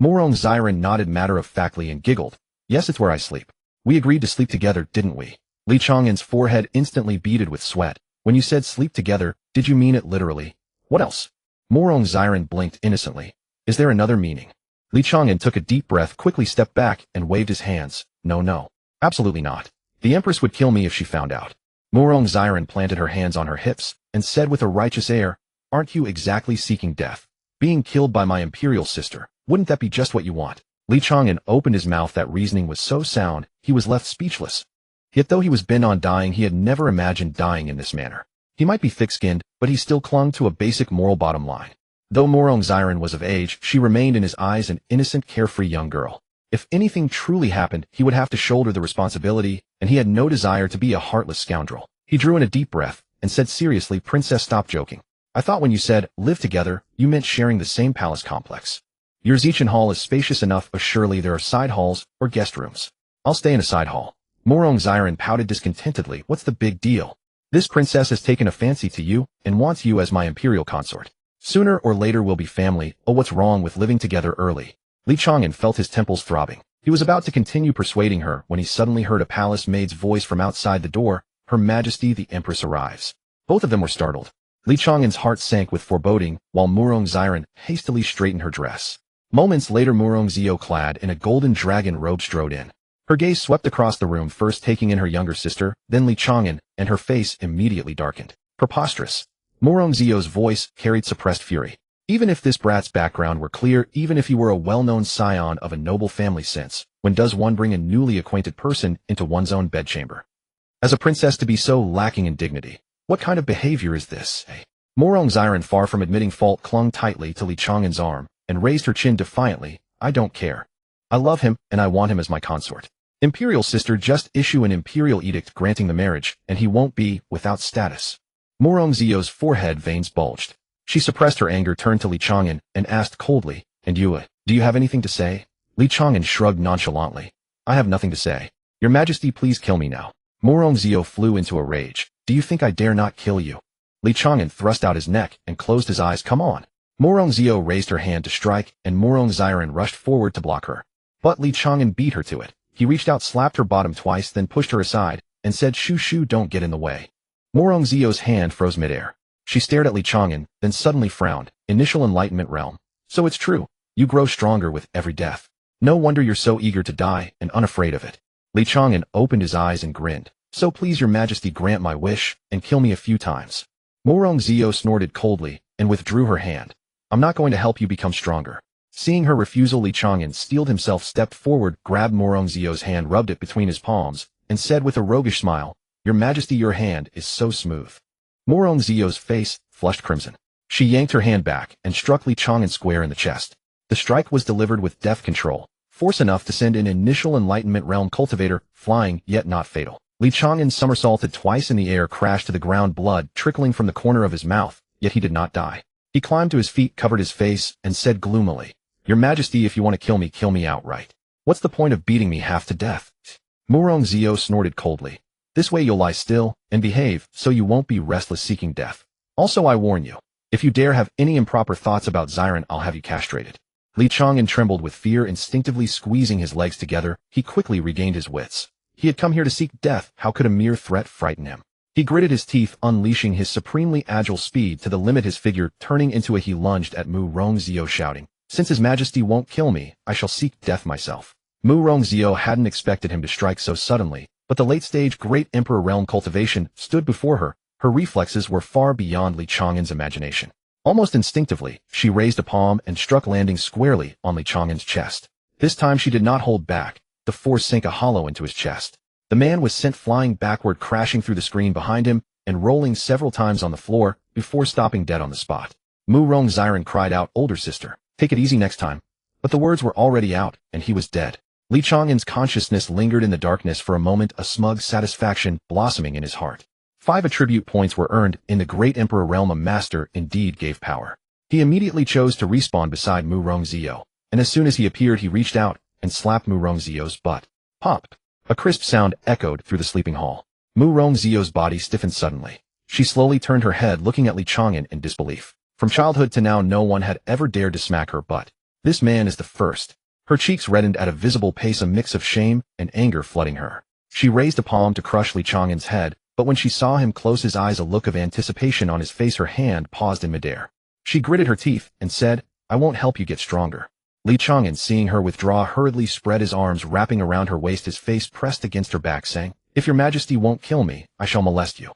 Ziran nodded matter-of-factly and giggled. Yes, it's where I sleep. We agreed to sleep together, didn't we? Chang'an's forehead instantly beaded with sweat. When you said sleep together, did you mean it literally? What else? Ziran blinked innocently. Is there another meaning? Chang'an took a deep breath, quickly stepped back, and waved his hands. No. Absolutely not. The Empress would kill me if she found out. Ziran planted her hands on her hips, and said with a righteous air, aren't you exactly seeking death? Being killed by my imperial sister, wouldn't that be just what you want? Chang'an opened his mouth. That reasoning was so sound, he was left speechless. Yet though he was bent on dying, he had never imagined dying in this manner. He might be thick-skinned, but he still clung to a basic moral bottom line. Though Ziran was of age, she remained in his eyes an innocent, carefree young girl. If anything truly happened, he would have to shoulder the responsibility, and he had no desire to be a heartless scoundrel. He drew in a deep breath, and said seriously, Princess, stop joking. I thought when you said, live together, you meant sharing the same palace complex. Your Zichan Hall is spacious enough, but surely there are side halls or guest rooms. I'll stay in a side hall. Ziran pouted discontentedly. What's the big deal? This princess has taken a fancy to you, and wants you as my imperial consort. Sooner or later we'll be family. Oh, what's wrong with living together early? Chang'an felt his temples throbbing. He was about to continue persuading her when he suddenly heard a palace maid's voice from outside the door. Her Majesty the Empress arrives. Both of them were startled. Chang'an's heart sank with foreboding, while Ziran hastily straightened her dress. Moments later, Zio, clad in a golden dragon robe, strode in. Her gaze swept across the room, first taking in her younger sister, then Chang'an, and her face immediately darkened. Preposterous. Zio's voice carried suppressed fury. Even if this brat's background were clear, even if he were a well-known scion of a noble family, since when does one bring a newly acquainted person into one's own bedchamber? As a princess to be so lacking in dignity. What kind of behavior is this, eh? Ziran, far from admitting fault, clung tightly to Chang'an's arm, and raised her chin defiantly. I don't care. I love him, and I want him as my consort. Imperial sister, just issue an imperial edict granting the marriage, and he won't be without status. Zio's forehead veins bulged. She suppressed her anger, turned to Chang'an, and asked coldly, and you, do you have anything to say? Chang'an shrugged nonchalantly. I have nothing to say. Your Majesty, please kill me now. Zio flew into a rage. Do you think I dare not kill you? Chang'an thrust out his neck and closed his eyes. Come on. Zio raised her hand to strike, and Ziran rushed forward to block her. But Chang'an beat her to it. He reached out, slapped her bottom twice, then pushed her aside, and said, shoo, don't get in the way. Zio's hand froze midair. She stared at Chang'an, then suddenly frowned. Initial enlightenment realm. So it's true. You grow stronger with every death. No wonder you're so eager to die and unafraid of it. Chang'an opened his eyes and grinned. So please, your Majesty, grant my wish, and kill me a few times. Zio snorted coldly, and withdrew her hand. I'm not going to help you become stronger. Seeing her refusal, Chang'an steeled himself, stepped forward, grabbed Zio's hand, rubbed it between his palms, and said with a roguish smile, Your Majesty, your hand is so smooth. Zio's face flushed crimson. She yanked her hand back and struck Chang'an square in the chest. The strike was delivered with deft control, force enough to send an initial enlightenment realm cultivator flying, yet not fatal. Chang'an somersaulted twice in the air, crashed to the ground, blood trickling from the corner of his mouth, yet he did not die. He climbed to his feet, covered his face, and said gloomily, Your Majesty, if you want to kill me outright. What's the point of beating me half to death? Zio snorted coldly. This way you'll lie still and behave, so you won't be restless seeking death. Also, I warn you, if you dare have any improper thoughts about Xiren, I'll have you castrated. Li Chang'an trembled with fear, instinctively squeezing his legs together. He quickly regained his wits. He had come here to seek death. How could a mere threat frighten him? He gritted his teeth, unleashing his supremely agile speed to the limit, his figure turning into a he lunged at Mu Rongzio, shouting, "Since His Majesty won't kill me, I shall seek death myself." Mu Rongzio hadn't expected him to strike so suddenly, but the late-stage Great Emperor realm cultivation stood before her. Her reflexes were far beyond Li Chang'an's imagination. Almost instinctively, she raised a palm and struck, landing squarely on Li Chang'an's chest. This time she did not hold back. The force sank a hollow into his chest. The man was sent flying backward, crashing through the screen behind him and rolling several times on the floor before stopping dead on the spot. Mu Rongziren cried out, "Older sister, take it easy next time." But the words were already out, and he was dead. Li Chang'an's consciousness lingered in the darkness for a moment, a smug satisfaction blossoming in his heart. 5 attribute points were earned. In the Great Emperor realm, a master indeed gave power. He immediately chose to respawn beside Mu Rongzio, and as soon as he appeared, he reached out and slapped Mu Rongzio's butt. Pop! A crisp sound echoed through the sleeping hall. Mu Rongzio's body stiffened suddenly. She slowly turned her head, looking at Li Chang'an in disbelief. From childhood to now, no one had ever dared to smack her butt. This man is the first. Her cheeks reddened at a visible pace, a mix of shame and anger flooding her. She raised a palm to crush Li Chang'an's head, but when she saw him close his eyes, a look of anticipation on his face, her hand paused in midair. She gritted her teeth and said, "I won't help you get stronger." Li Chang'an, seeing her withdraw, hurriedly spread his arms, wrapping around her waist, his face pressed against her back, saying, "If your majesty won't kill me, I shall molest you."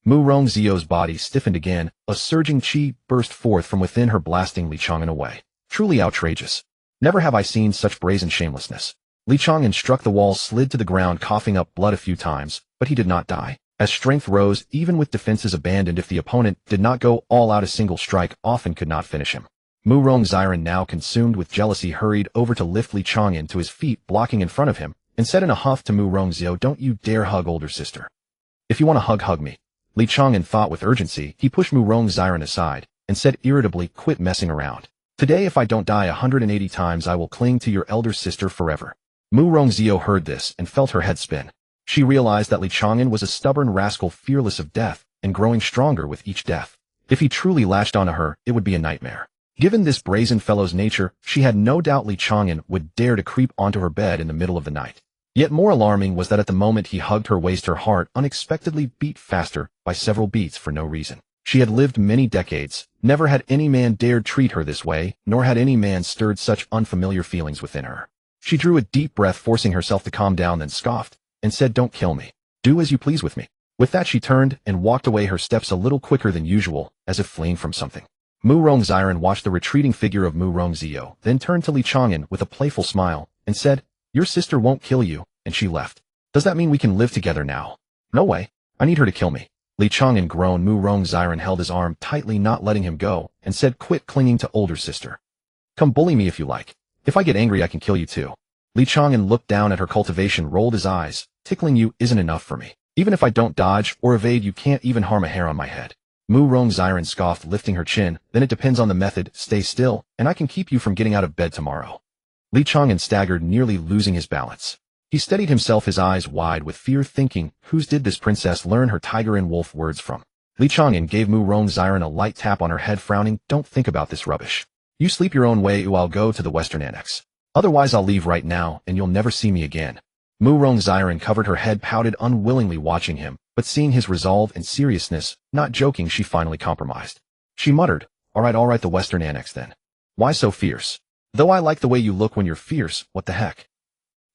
Mu Rongzio's body stiffened again. A surging chi burst forth from within her, blasting Li Chang'an away. Truly outrageous. Never have I seen such brazen shamelessness. Li Chang'an struck the wall, slid to the ground, coughing up blood a few times, but he did not die. As strength rose, even with defenses abandoned, if the opponent did not go all out, a single strike often could not finish him. Mu Rongziren, now consumed with jealousy, hurried over to lift Li Chang'an to his feet, blocking in front of him, and said in a huff to Mu Rongzio, "Don't you dare hug older sister. If you want to hug me." Li Chang'an thought with urgency. He pushed Mu Rongziren aside and said irritably, "Quit messing around. Today, if I don't die 180 times, I will cling to your elder sister forever." Mu Rongzio heard this and felt her head spin. She realized that Li Chang'an was a stubborn rascal, fearless of death, and growing stronger with each death. If he truly latched onto her, it would be a nightmare. Given this brazen fellow's nature, she had no doubt Li Chang'an would dare to creep onto her bed in the middle of the night. Yet more alarming was that at the moment he hugged her waist, her heart unexpectedly beat faster by several beats for no reason. She had lived many decades. Never had any man dared treat her this way, nor had any man stirred such unfamiliar feelings within her. She drew a deep breath, forcing herself to calm down, then scoffed and said, "Don't kill me. Do as you please with me." With that, she turned and walked away, her steps a little quicker than usual, as if fleeing from something. Mu Rongziren watched the retreating figure of Mu Rongzio, then turned to Li Chang'an with a playful smile and said, "Your sister won't kill you," and she left. "Does that mean we can live together now?" "No way. I need her to kill me." Li Chang'an groaned. Mu Rongziren held his arm tightly, not letting him go, and said, "Quit clinging to older sister. Come bully me if you like. If I get angry, I can kill you too." Li Chang'an looked down at her cultivation, rolled his eyes. "Tickling you isn't enough for me. Even if I don't dodge or evade, you can't even harm a hair on my head." Mu Rongziren scoffed, lifting her chin. "Then it depends on the method. Stay still, and I can keep you from getting out of bed tomorrow." Li Chang'an staggered, nearly losing his balance. He steadied himself, his eyes wide with fear, thinking, whose did this princess learn her tiger and wolf words from? Li Chang'an gave Mu Rongziren a light tap on her head, frowning, "Don't think about this rubbish. You sleep your own way, or I'll go to the Western Annex. Otherwise, I'll leave right now, and you'll never see me again." Mu Rongziren covered her head, pouted, unwillingly watching him, but seeing his resolve and seriousness, not joking, she finally compromised. She muttered, all right, the Western Annex then. Why so fierce? Though I like the way you look when you're fierce, what the heck?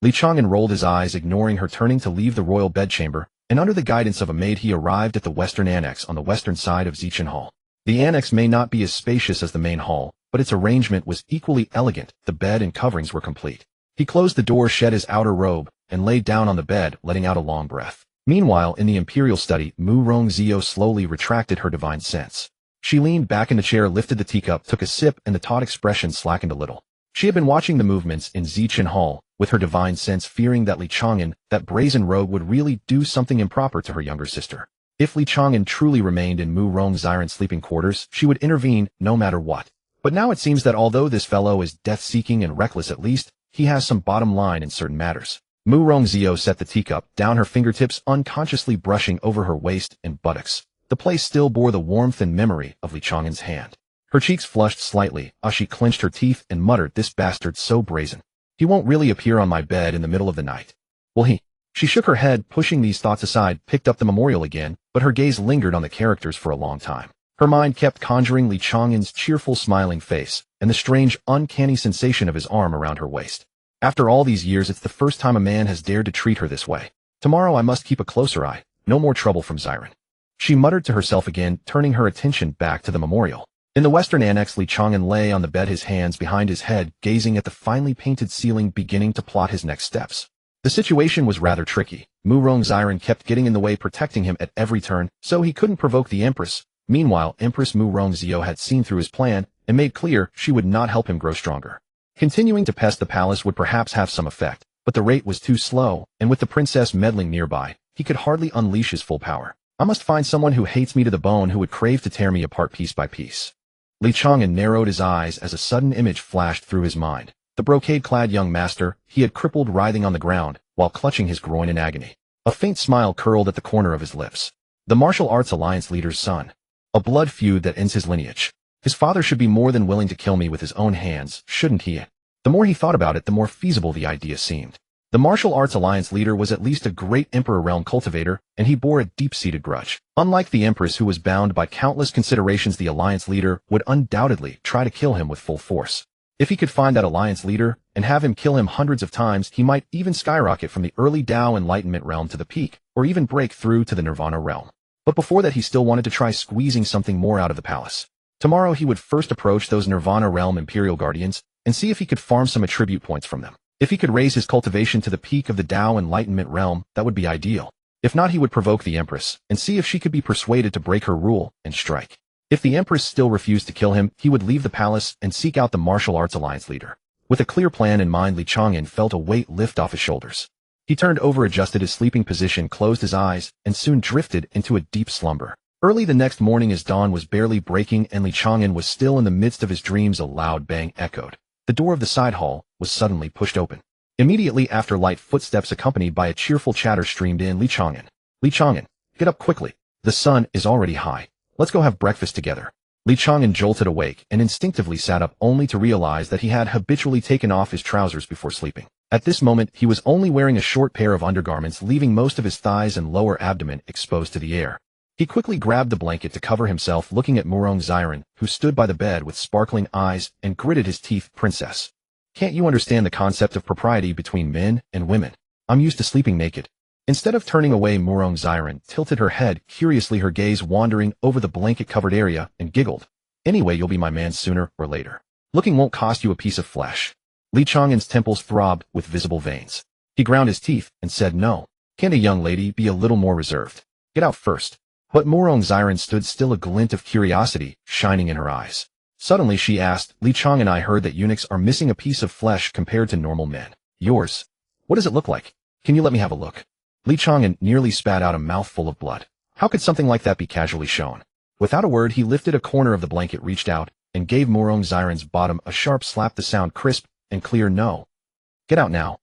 Li Chang'an rolled his eyes, ignoring her, turning to leave the royal bedchamber, and under the guidance of a maid he arrived at the Western Annex on the western side of Xichen Hall. The annex may not be as spacious as the main hall, but its arrangement was equally elegant. The bed and coverings were complete. He closed the door, shed his outer robe, and laid down on the bed, letting out a long breath. Meanwhile, in the imperial study, Mu Rongzio slowly retracted her divine sense. She leaned back in the chair, lifted the teacup, took a sip, and the taut expression slackened a little. She had been watching the movements in Xichen Hall with her divine sense, fearing that Li Chang'an, that brazen rogue, would really do something improper to her younger sister. If Li Chang'an truly remained in Mu Rongziren's sleeping quarters, she would intervene no matter what. But now it seems that although this fellow is death-seeking and reckless, at least he has some bottom line in certain matters. Mu Rongzio set the teacup down, her fingertips unconsciously brushing over her waist and buttocks. The place still bore the warmth and memory of Li Chang'an's hand. Her cheeks flushed slightly as she clenched her teeth and muttered, "This bastard's so brazen. He won't really appear on my bed in the middle of the night. Will he?" She shook her head, pushing these thoughts aside, picked up the memorial again, but her gaze lingered on the characters for a long time. Her mind kept conjuring Li Chang'an's cheerful smiling face and the strange, uncanny sensation of his arm around her waist. After all these years, it's the first time a man has dared to treat her this way. Tomorrow I must keep a closer eye. No more trouble from Xiren. She muttered to herself again, turning her attention back to the memorial. In the western annex, Li Chang'an lay on the bed, his hands behind his head, gazing at the finely painted ceiling, beginning to plot his next steps. The situation was rather tricky. Murong Xiren kept getting in the way, protecting him at every turn, so he couldn't provoke the Empress. Meanwhile, Empress Murong Zio had seen through his plan and made clear she would not help him grow stronger. Continuing to pest the palace would perhaps have some effect, but the rate was too slow, and with the princess meddling nearby, he could hardly unleash his full power. I must find someone who hates me to the bone, who would crave to tear me apart piece by piece. Li Chang'an narrowed his eyes as a sudden image flashed through his mind. The brocade-clad young master he had crippled, writhing on the ground while clutching his groin in agony. A faint smile curled at the corner of his lips. The Martial Arts Alliance leader's son. A blood feud that ends his lineage. His father should be more than willing to kill me with his own hands, shouldn't he? The more he thought about it, the more feasible the idea seemed. The Martial Arts Alliance leader was at least a great Emperor realm cultivator, and he bore a deep-seated grudge. Unlike the Empress, who was bound by countless considerations, the Alliance leader would undoubtedly try to kill him with full force. If he could find that Alliance leader and have him kill him hundreds of times, he might even skyrocket from the early Tao Enlightenment realm to the peak, or even break through to the Nirvana realm. But before that, he still wanted to try squeezing something more out of the palace. Tomorrow he would first approach those Nirvana realm Imperial Guardians and see if he could farm some attribute points from them. If he could raise his cultivation to the peak of the Tao Enlightenment realm, that would be ideal. If not, he would provoke the Empress and see if she could be persuaded to break her rule and strike. If the Empress still refused to kill him, he would leave the palace and seek out the Martial Arts Alliance leader. With a clear plan in mind, Li Chang'an felt a weight lift off his shoulders. He turned over, adjusted his sleeping position, closed his eyes, and soon drifted into a deep slumber. Early the next morning, as dawn was barely breaking and Li Chang'an was still in the midst of his dreams, a loud bang echoed. The door of the side hall was suddenly pushed open. Immediately after, light footsteps accompanied by a cheerful chatter streamed in. Li Chang'an, get up quickly. The sun is already high. Let's go have breakfast together. Li Chang'an jolted awake and instinctively sat up, only to realize that he had habitually taken off his trousers before sleeping. At this moment, he was only wearing a short pair of undergarments, leaving most of his thighs and lower abdomen exposed to the air. He quickly grabbed the blanket to cover himself, looking at Murong Xiren, who stood by the bed with sparkling eyes, and gritted his teeth. Princess, can't you understand the concept of propriety between men and women? I'm used to sleeping naked. Instead of turning away, Murong Xiren tilted her head curiously, her gaze wandering over the blanket-covered area, and giggled. Anyway, you'll be my man sooner or later. Looking won't cost you a piece of flesh. Li Chang'an's temples throbbed with visible veins. He ground his teeth and said, no. Can't a young lady be a little more reserved? Get out first. But Murong Xiren stood still, a glint of curiosity shining in her eyes. Suddenly she asked, Li Chang'an, I heard that eunuchs are missing a piece of flesh compared to normal men. Yours? What does it look like? Can you let me have a look? Li Chang'an nearly spat out a mouthful of blood. How could something like that be casually shown? Without a word, he lifted a corner of the blanket, reached out, and gave Murong Xiren's bottom a sharp slap, the sound crisp and clear. No. Get out now.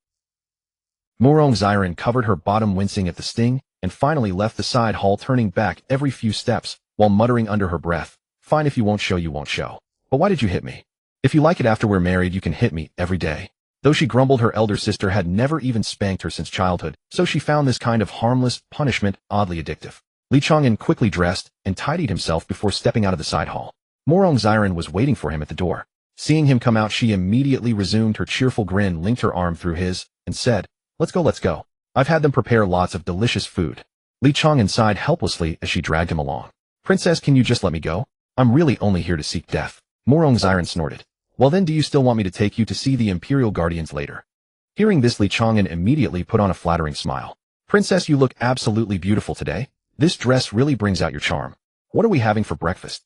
Murong Xiren covered her bottom, wincing at the sting, and finally left the side hall, turning back every few steps, while muttering under her breath, fine, if you won't show, you won't show. But why did you hit me? If you like it after we're married, you can hit me every day. Though she grumbled, her elder sister had never even spanked her since childhood, so she found this kind of harmless punishment oddly addictive. Li Chang'an quickly dressed and tidied himself before stepping out of the side hall. Murong Xiren was waiting for him at the door. Seeing him come out, she immediately resumed her cheerful grin, linked her arm through his, and said, let's go, let's go. I've had them prepare lots of delicious food. Li Chang'an sighed helplessly as she dragged him along. Princess, can you just let me go? I'm really only here to seek death. Murong Xiren snorted. Well then, do you still want me to take you to see the Imperial Guardians later? Hearing this, Li Chang'an immediately put on a flattering smile. Princess, you look absolutely beautiful today. This dress really brings out your charm. What are we having for breakfast?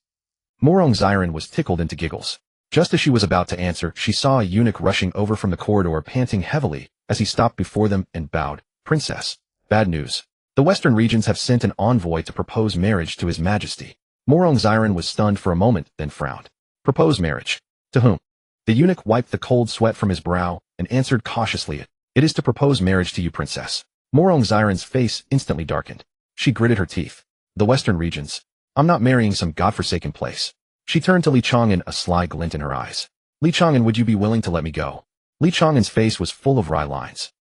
Murong Xiren was tickled into giggles. Just as she was about to answer, she saw a eunuch rushing over from the corridor, panting heavily as he stopped before them and bowed. Princess, bad news. The Western regions have sent an envoy to propose marriage to His Majesty. Murong Xiren was stunned for a moment, then frowned. Propose marriage? To whom? The eunuch wiped the cold sweat from his brow and answered cautiously, it is to propose marriage to you, Princess. Murong Xiren's face instantly darkened. She gritted her teeth. The Western regions. I'm not marrying some godforsaken place. She turned to Li Chang'an, a sly glint in her eyes. Li Chang'an, would you be willing to let me go? Li Chang'an's face was full of wry lines.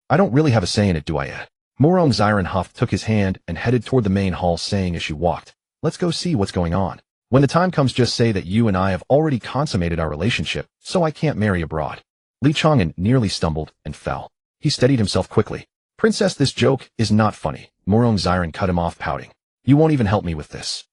I don't really have a say in it, do I yet? Morong Xiren huffed, took his hand, and headed toward the main hall, saying as she walked, let's go see what's going on. When the time comes, just say that you and I have already consummated our relationship, so I can't marry abroad. Li Chang'an nearly stumbled and fell. He steadied himself quickly. Princess, this joke is not funny. Morong Xiren cut him off, pouting. You won't even help me with this.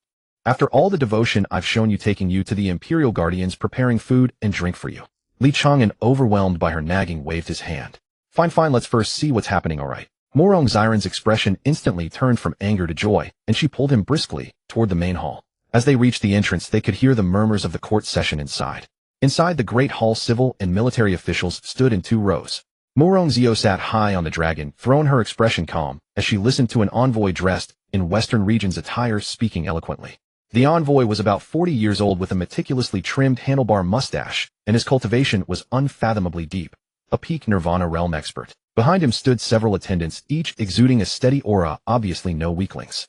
After all the devotion I've shown you, taking you to the Imperial Guardians, preparing food and drink for you. Li Chang'an, overwhelmed by her nagging, waved his hand. Fine, let's first see what's happening, alright. Morong Xiren's expression instantly turned from anger to joy, and she pulled him briskly toward the main hall. As they reached the entrance, they could hear the murmurs of the court session inside. Inside the great hall, civil and military officials stood in 2 rows. Morong Xiao sat high on the dragon throne, her expression calm, as she listened to an envoy dressed in Western region's attire speaking eloquently. The envoy was about 40 years old, with a meticulously trimmed handlebar mustache, and his cultivation was unfathomably deep. A peak Nirvana realm expert. Behind him stood several attendants, each exuding a steady aura, obviously no weaklings.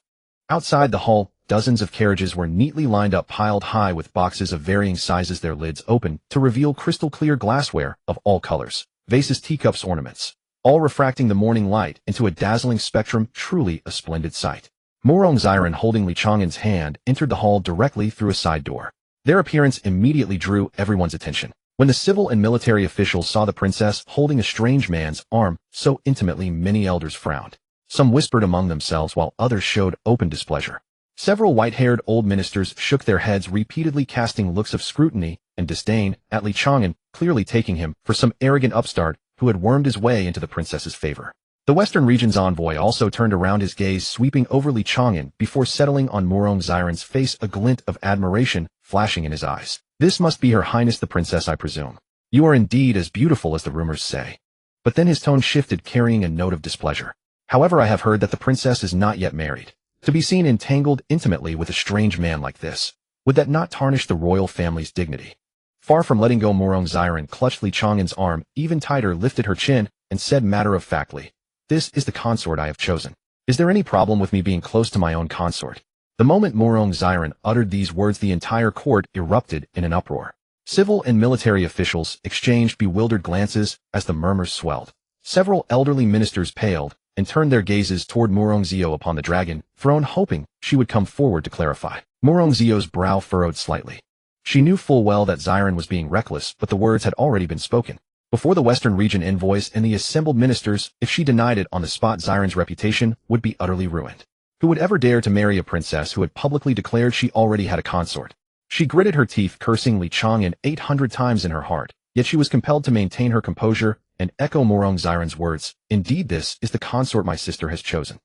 Outside the hall, dozens of carriages were neatly lined up, piled high with boxes of varying sizes, their lids open to reveal crystal-clear glassware of all colors, vases, teacups, ornaments, all refracting the morning light into a dazzling spectrum, truly a splendid sight. Morong Xiren, holding Li Chang'an's hand, entered the hall directly through a side door. Their appearance immediately drew everyone's attention. When the civil and military officials saw the princess holding a strange man's arm so intimately, many elders frowned. Some whispered among themselves, while others showed open displeasure. Several white-haired old ministers shook their heads, repeatedly casting looks of scrutiny and disdain at Li Chang'an, clearly taking him for some arrogant upstart who had wormed his way into the princess's favor. The Western region's envoy also turned around, his gaze sweeping over Li Chang'an before settling on Morong Xiren's face, a glint of admiration flashing in his eyes. This must be Her Highness the Princess, I presume. You are indeed as beautiful as the rumors say. But then his tone shifted, carrying a note of displeasure. However, I have heard that the princess is not yet married. To be seen entangled intimately with a strange man like this, would that not tarnish the royal family's dignity? Far from letting go, Morong Xiren clutched Li Chang'an's arm even tighter, lifted her chin, and said matter-of-factly, this is the consort I have chosen. Is there any problem with me being close to my own consort? The moment Morong Xiren uttered these words, the entire court erupted in an uproar. Civil and military officials exchanged bewildered glances as the murmurs swelled. Several elderly ministers paled and turned their gazes toward Morong Xiao upon the dragon throne, hoping she would come forward to clarify. Morong Xiao's brow furrowed slightly. She knew full well that Xiren was being reckless, but the words had already been spoken. Before the Western region envoys and the assembled ministers, if she denied it on the spot, Xiren's reputation would be utterly ruined. Who would ever dare to marry a princess who had publicly declared she already had a consort? She gritted her teeth, cursing Li Chang'an 800 times in her heart, yet she was compelled to maintain her composure and echo Morong Xiren's words. Indeed, this is the consort my sister has chosen.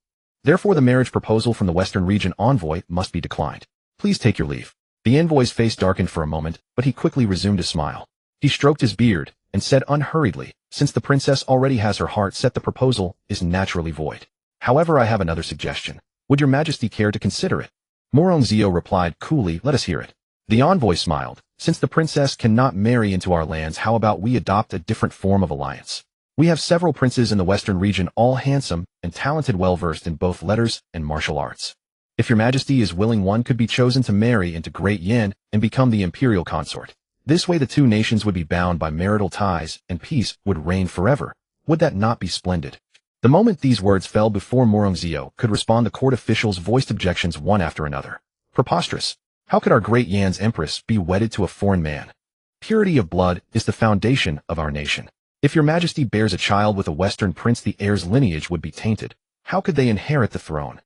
Therefore, the marriage proposal from the Western region envoy must be declined. Please take your leave. The envoy's face darkened for a moment, but he quickly resumed a smile. He stroked his beard and said unhurriedly, since the princess already has her heart set, the proposal is naturally void. However, I have another suggestion. Would your majesty care to consider it? Morong Xiao replied coolly, let us hear it. The envoy smiled. Since the princess cannot marry into our lands, how about we adopt a different form of alliance? We have several princes in the Western region, all handsome and talented, well-versed in both letters and martial arts. If your majesty is willing, one could be chosen to marry into Great Yin and become the imperial consort. This way the 2 nations would be bound by marital ties and peace would reign forever. Would that not be splendid? The moment these words fell before Morong Xiao could respond, the court officials voiced objections one after another. Preposterous. How could our great Yan's empress be wedded to a foreign man? Purity of blood is the foundation of our nation. If your majesty bears a child with a Western prince, the heir's lineage would be tainted. How could they inherit the throne?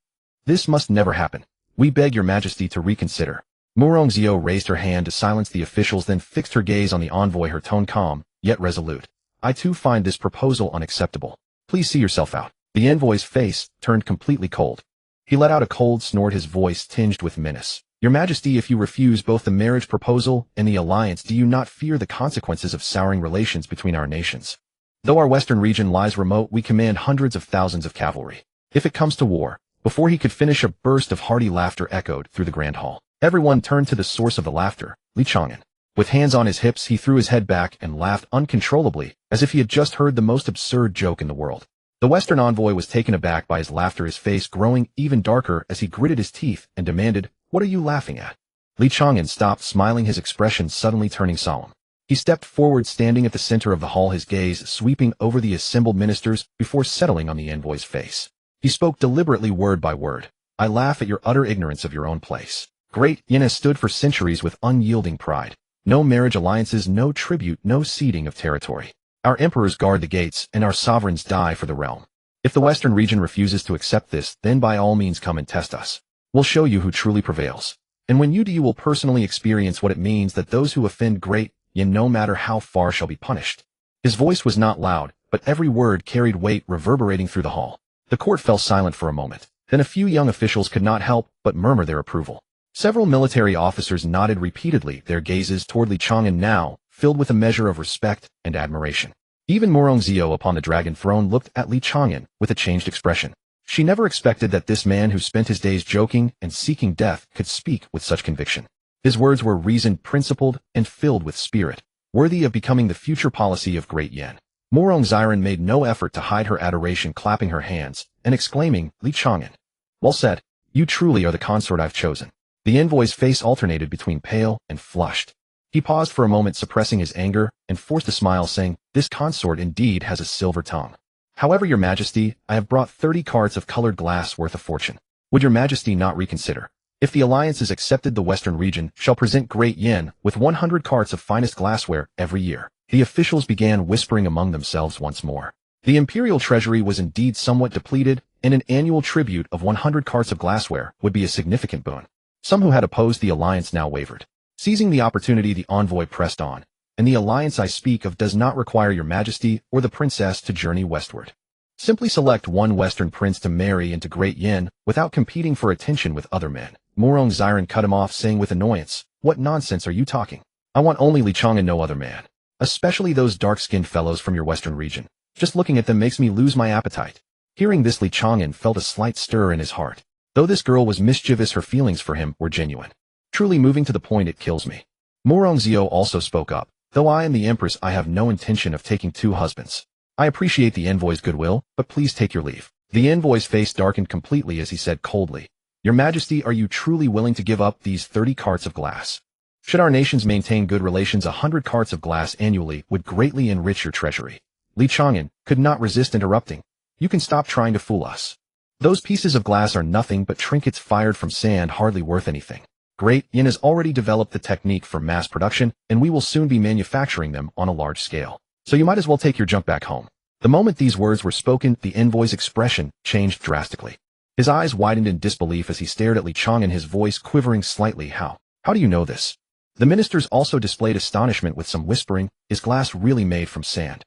This must never happen. We beg your majesty to reconsider. Morong Xiao raised her hand to silence the officials, then fixed her gaze on the envoy, her tone calm, yet resolute. I too find this proposal unacceptable. Please see yourself out. The envoy's face turned completely cold. He let out a cold snort, his voice tinged with menace. Your majesty, if you refuse both the marriage proposal and the alliance, do you not fear the consequences of souring relations between our nations? Though our western region lies remote, we command hundreds of thousands of cavalry. If it comes to war, before he could finish, a burst of hearty laughter echoed through the grand hall. Everyone turned to the source of the laughter, Li Chang'an. With hands on his hips, he threw his head back and laughed uncontrollably, as if he had just heard the most absurd joke in the world. The Western envoy was taken aback by his laughter, his face growing even darker as he gritted his teeth and demanded, "What are you laughing at?" Li Chang'an stopped smiling, his expression suddenly turning solemn. He stepped forward, standing at the center of the hall, his gaze sweeping over the assembled ministers before settling on the envoy's face. He spoke deliberately, word by word. "I laugh at your utter ignorance of your own place. Great Yin has stood for centuries with unyielding pride. No marriage alliances, no tribute, no ceding of territory. Our emperors guard the gates, and our sovereigns die for the realm. If the Western region refuses to accept this, then by all means come and test us. We'll show you who truly prevails. And when you do, you will personally experience what it means that those who offend Great Yin, no matter how far, shall be punished." His voice was not loud, but every word carried weight, reverberating through the hall. The court fell silent for a moment. Then a few young officials could not help but murmur their approval. Several military officers nodded repeatedly, their gazes toward Li Chang'an now filled with a measure of respect and admiration. Even Morongzio upon the dragon throne looked at Li Chang'an with a changed expression. She never expected that this man who spent his days joking and seeking death could speak with such conviction. His words were reasoned, principled, and filled with spirit, worthy of becoming the future policy of Great Yin. Morongziran made no effort to hide her adoration, clapping her hands and exclaiming, "Li Chang'an, well said. You truly are the consort I've chosen." The envoy's face alternated between pale and flushed. He paused for a moment, suppressing his anger, and forced a smile, saying, "This consort indeed has a silver tongue. However, your majesty, I have brought 30 carts of colored glass worth a fortune. Would your majesty not reconsider? If the alliance is accepted, the Western region shall present Great Yin with 100 carts of finest glassware every year." The officials began whispering among themselves once more. The imperial treasury was indeed somewhat depleted, and an annual tribute of 100 carts of glassware would be a significant boon. Some who had opposed the alliance now wavered. Seizing the opportunity, the envoy pressed on. "And the alliance I speak of does not require your majesty or the princess to journey westward. Simply select one Western prince to marry into Great Yin without competing for attention with other men." Morongziran cut him off, saying with annoyance, "What nonsense are you talking? I want only Li Chang'an, no other man. Especially those dark-skinned fellows from your Western region. Just looking at them makes me lose my appetite." Hearing this, Li Chang'an felt a slight stir in his heart. Though this girl was mischievous, her feelings for him were genuine. "Truly, moving to the point, it kills me." Morongzio also spoke up. "Though I am the empress, I have no intention of taking 2 husbands. I appreciate the envoy's goodwill, but please take your leave." The envoy's face darkened completely as he said coldly, "Your majesty, are you truly willing to give up these 30 carts of glass? Should our nations maintain good relations, 100 carts of glass annually would greatly enrich your treasury." Li Chang'an could not resist interrupting. "You can stop trying to fool us. Those pieces of glass are nothing but trinkets fired from sand, hardly worth anything. Great Yin has already developed the technique for mass production, and we will soon be manufacturing them on a large scale. So you might as well take your junk back home." The moment these words were spoken, the envoy's expression changed drastically. His eyes widened in disbelief as he stared at Li Chang'an, his voice quivering slightly. How do you know this?" The ministers also displayed astonishment, with some whispering, "Is glass really made from sand?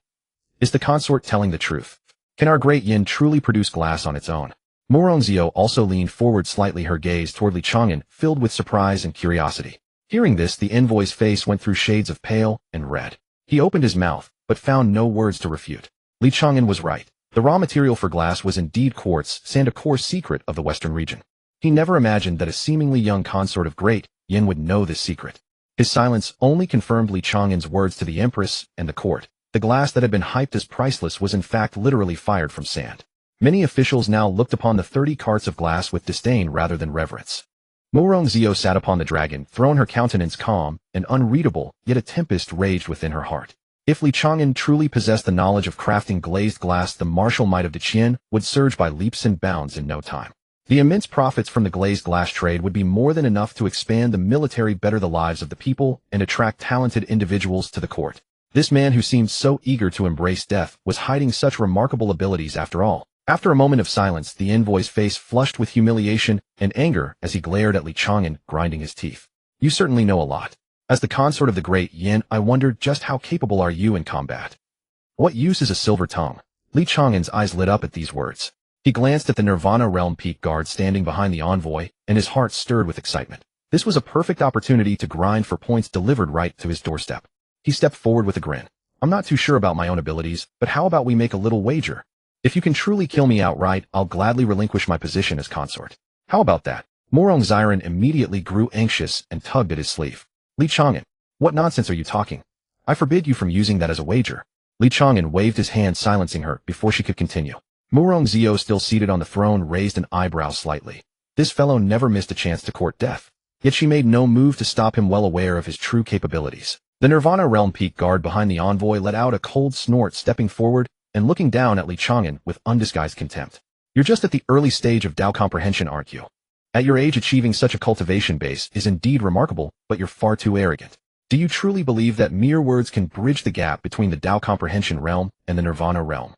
Is the consort telling the truth? Can our Great Yin truly produce glass on its own?" Morongzio also leaned forward slightly, her gaze toward Li Chang'an filled with surprise and curiosity. Hearing this, the envoy's face went through shades of pale and red. He opened his mouth, but found no words to refute. Li Chang'an was right. The raw material for glass was indeed quartz, sand, a core secret of the Western region. He never imagined that a seemingly young consort of Great Yin would know this secret. His silence only confirmed Li Chang'an's words to the empress and the court. The glass that had been hyped as priceless was in fact literally fired from sand. Many officials now looked upon the 30 carts of glass with disdain rather than reverence. Morongzio sat upon the dragon throne, her countenance calm and unreadable, yet a tempest raged within her heart. If Li Chang'an truly possessed the knowledge of crafting glazed glass, the martial might of Deqian would surge by leaps and bounds in no time. The immense profits from the glazed glass trade would be more than enough to expand the military, better the lives of the people, and attract talented individuals to the court. This man who seemed so eager to embrace death was hiding such remarkable abilities after all. After a moment of silence, the envoy's face flushed with humiliation and anger as he glared at Li Chang'an, grinding his teeth. "You certainly know a lot. As the consort of the Great Yin, I wondered just how capable are you in combat? What use is a silver tongue?" Li Chang'an's eyes lit up at these words. He glanced at the Nirvana Realm Peak Guard standing behind the envoy, and his heart stirred with excitement. This was a perfect opportunity to grind for points delivered right to his doorstep. He stepped forward with a grin. "I'm not too sure about my own abilities, but how about we make a little wager? If you can truly kill me outright, I'll gladly relinquish my position as consort. How about that?" Morongziran immediately grew anxious and tugged at his sleeve. "Li Chang'an, what nonsense are you talking? I forbid you from using that as a wager." Li Chang'an waved his hand, silencing her before she could continue. Murongzio, still seated on the throne, raised an eyebrow slightly. This fellow never missed a chance to court death. Yet she made no move to stop him, well aware of his true capabilities. The Nirvana Realm Peak guard behind the envoy let out a cold snort, stepping forward and looking down at Li Chang'an with undisguised contempt. You're just at the early stage of Dao comprehension, aren't you? At your age, achieving such a cultivation base is indeed remarkable, but you're far too arrogant. Do you truly believe that mere words can bridge the gap between the Dao comprehension realm and the Nirvana realm?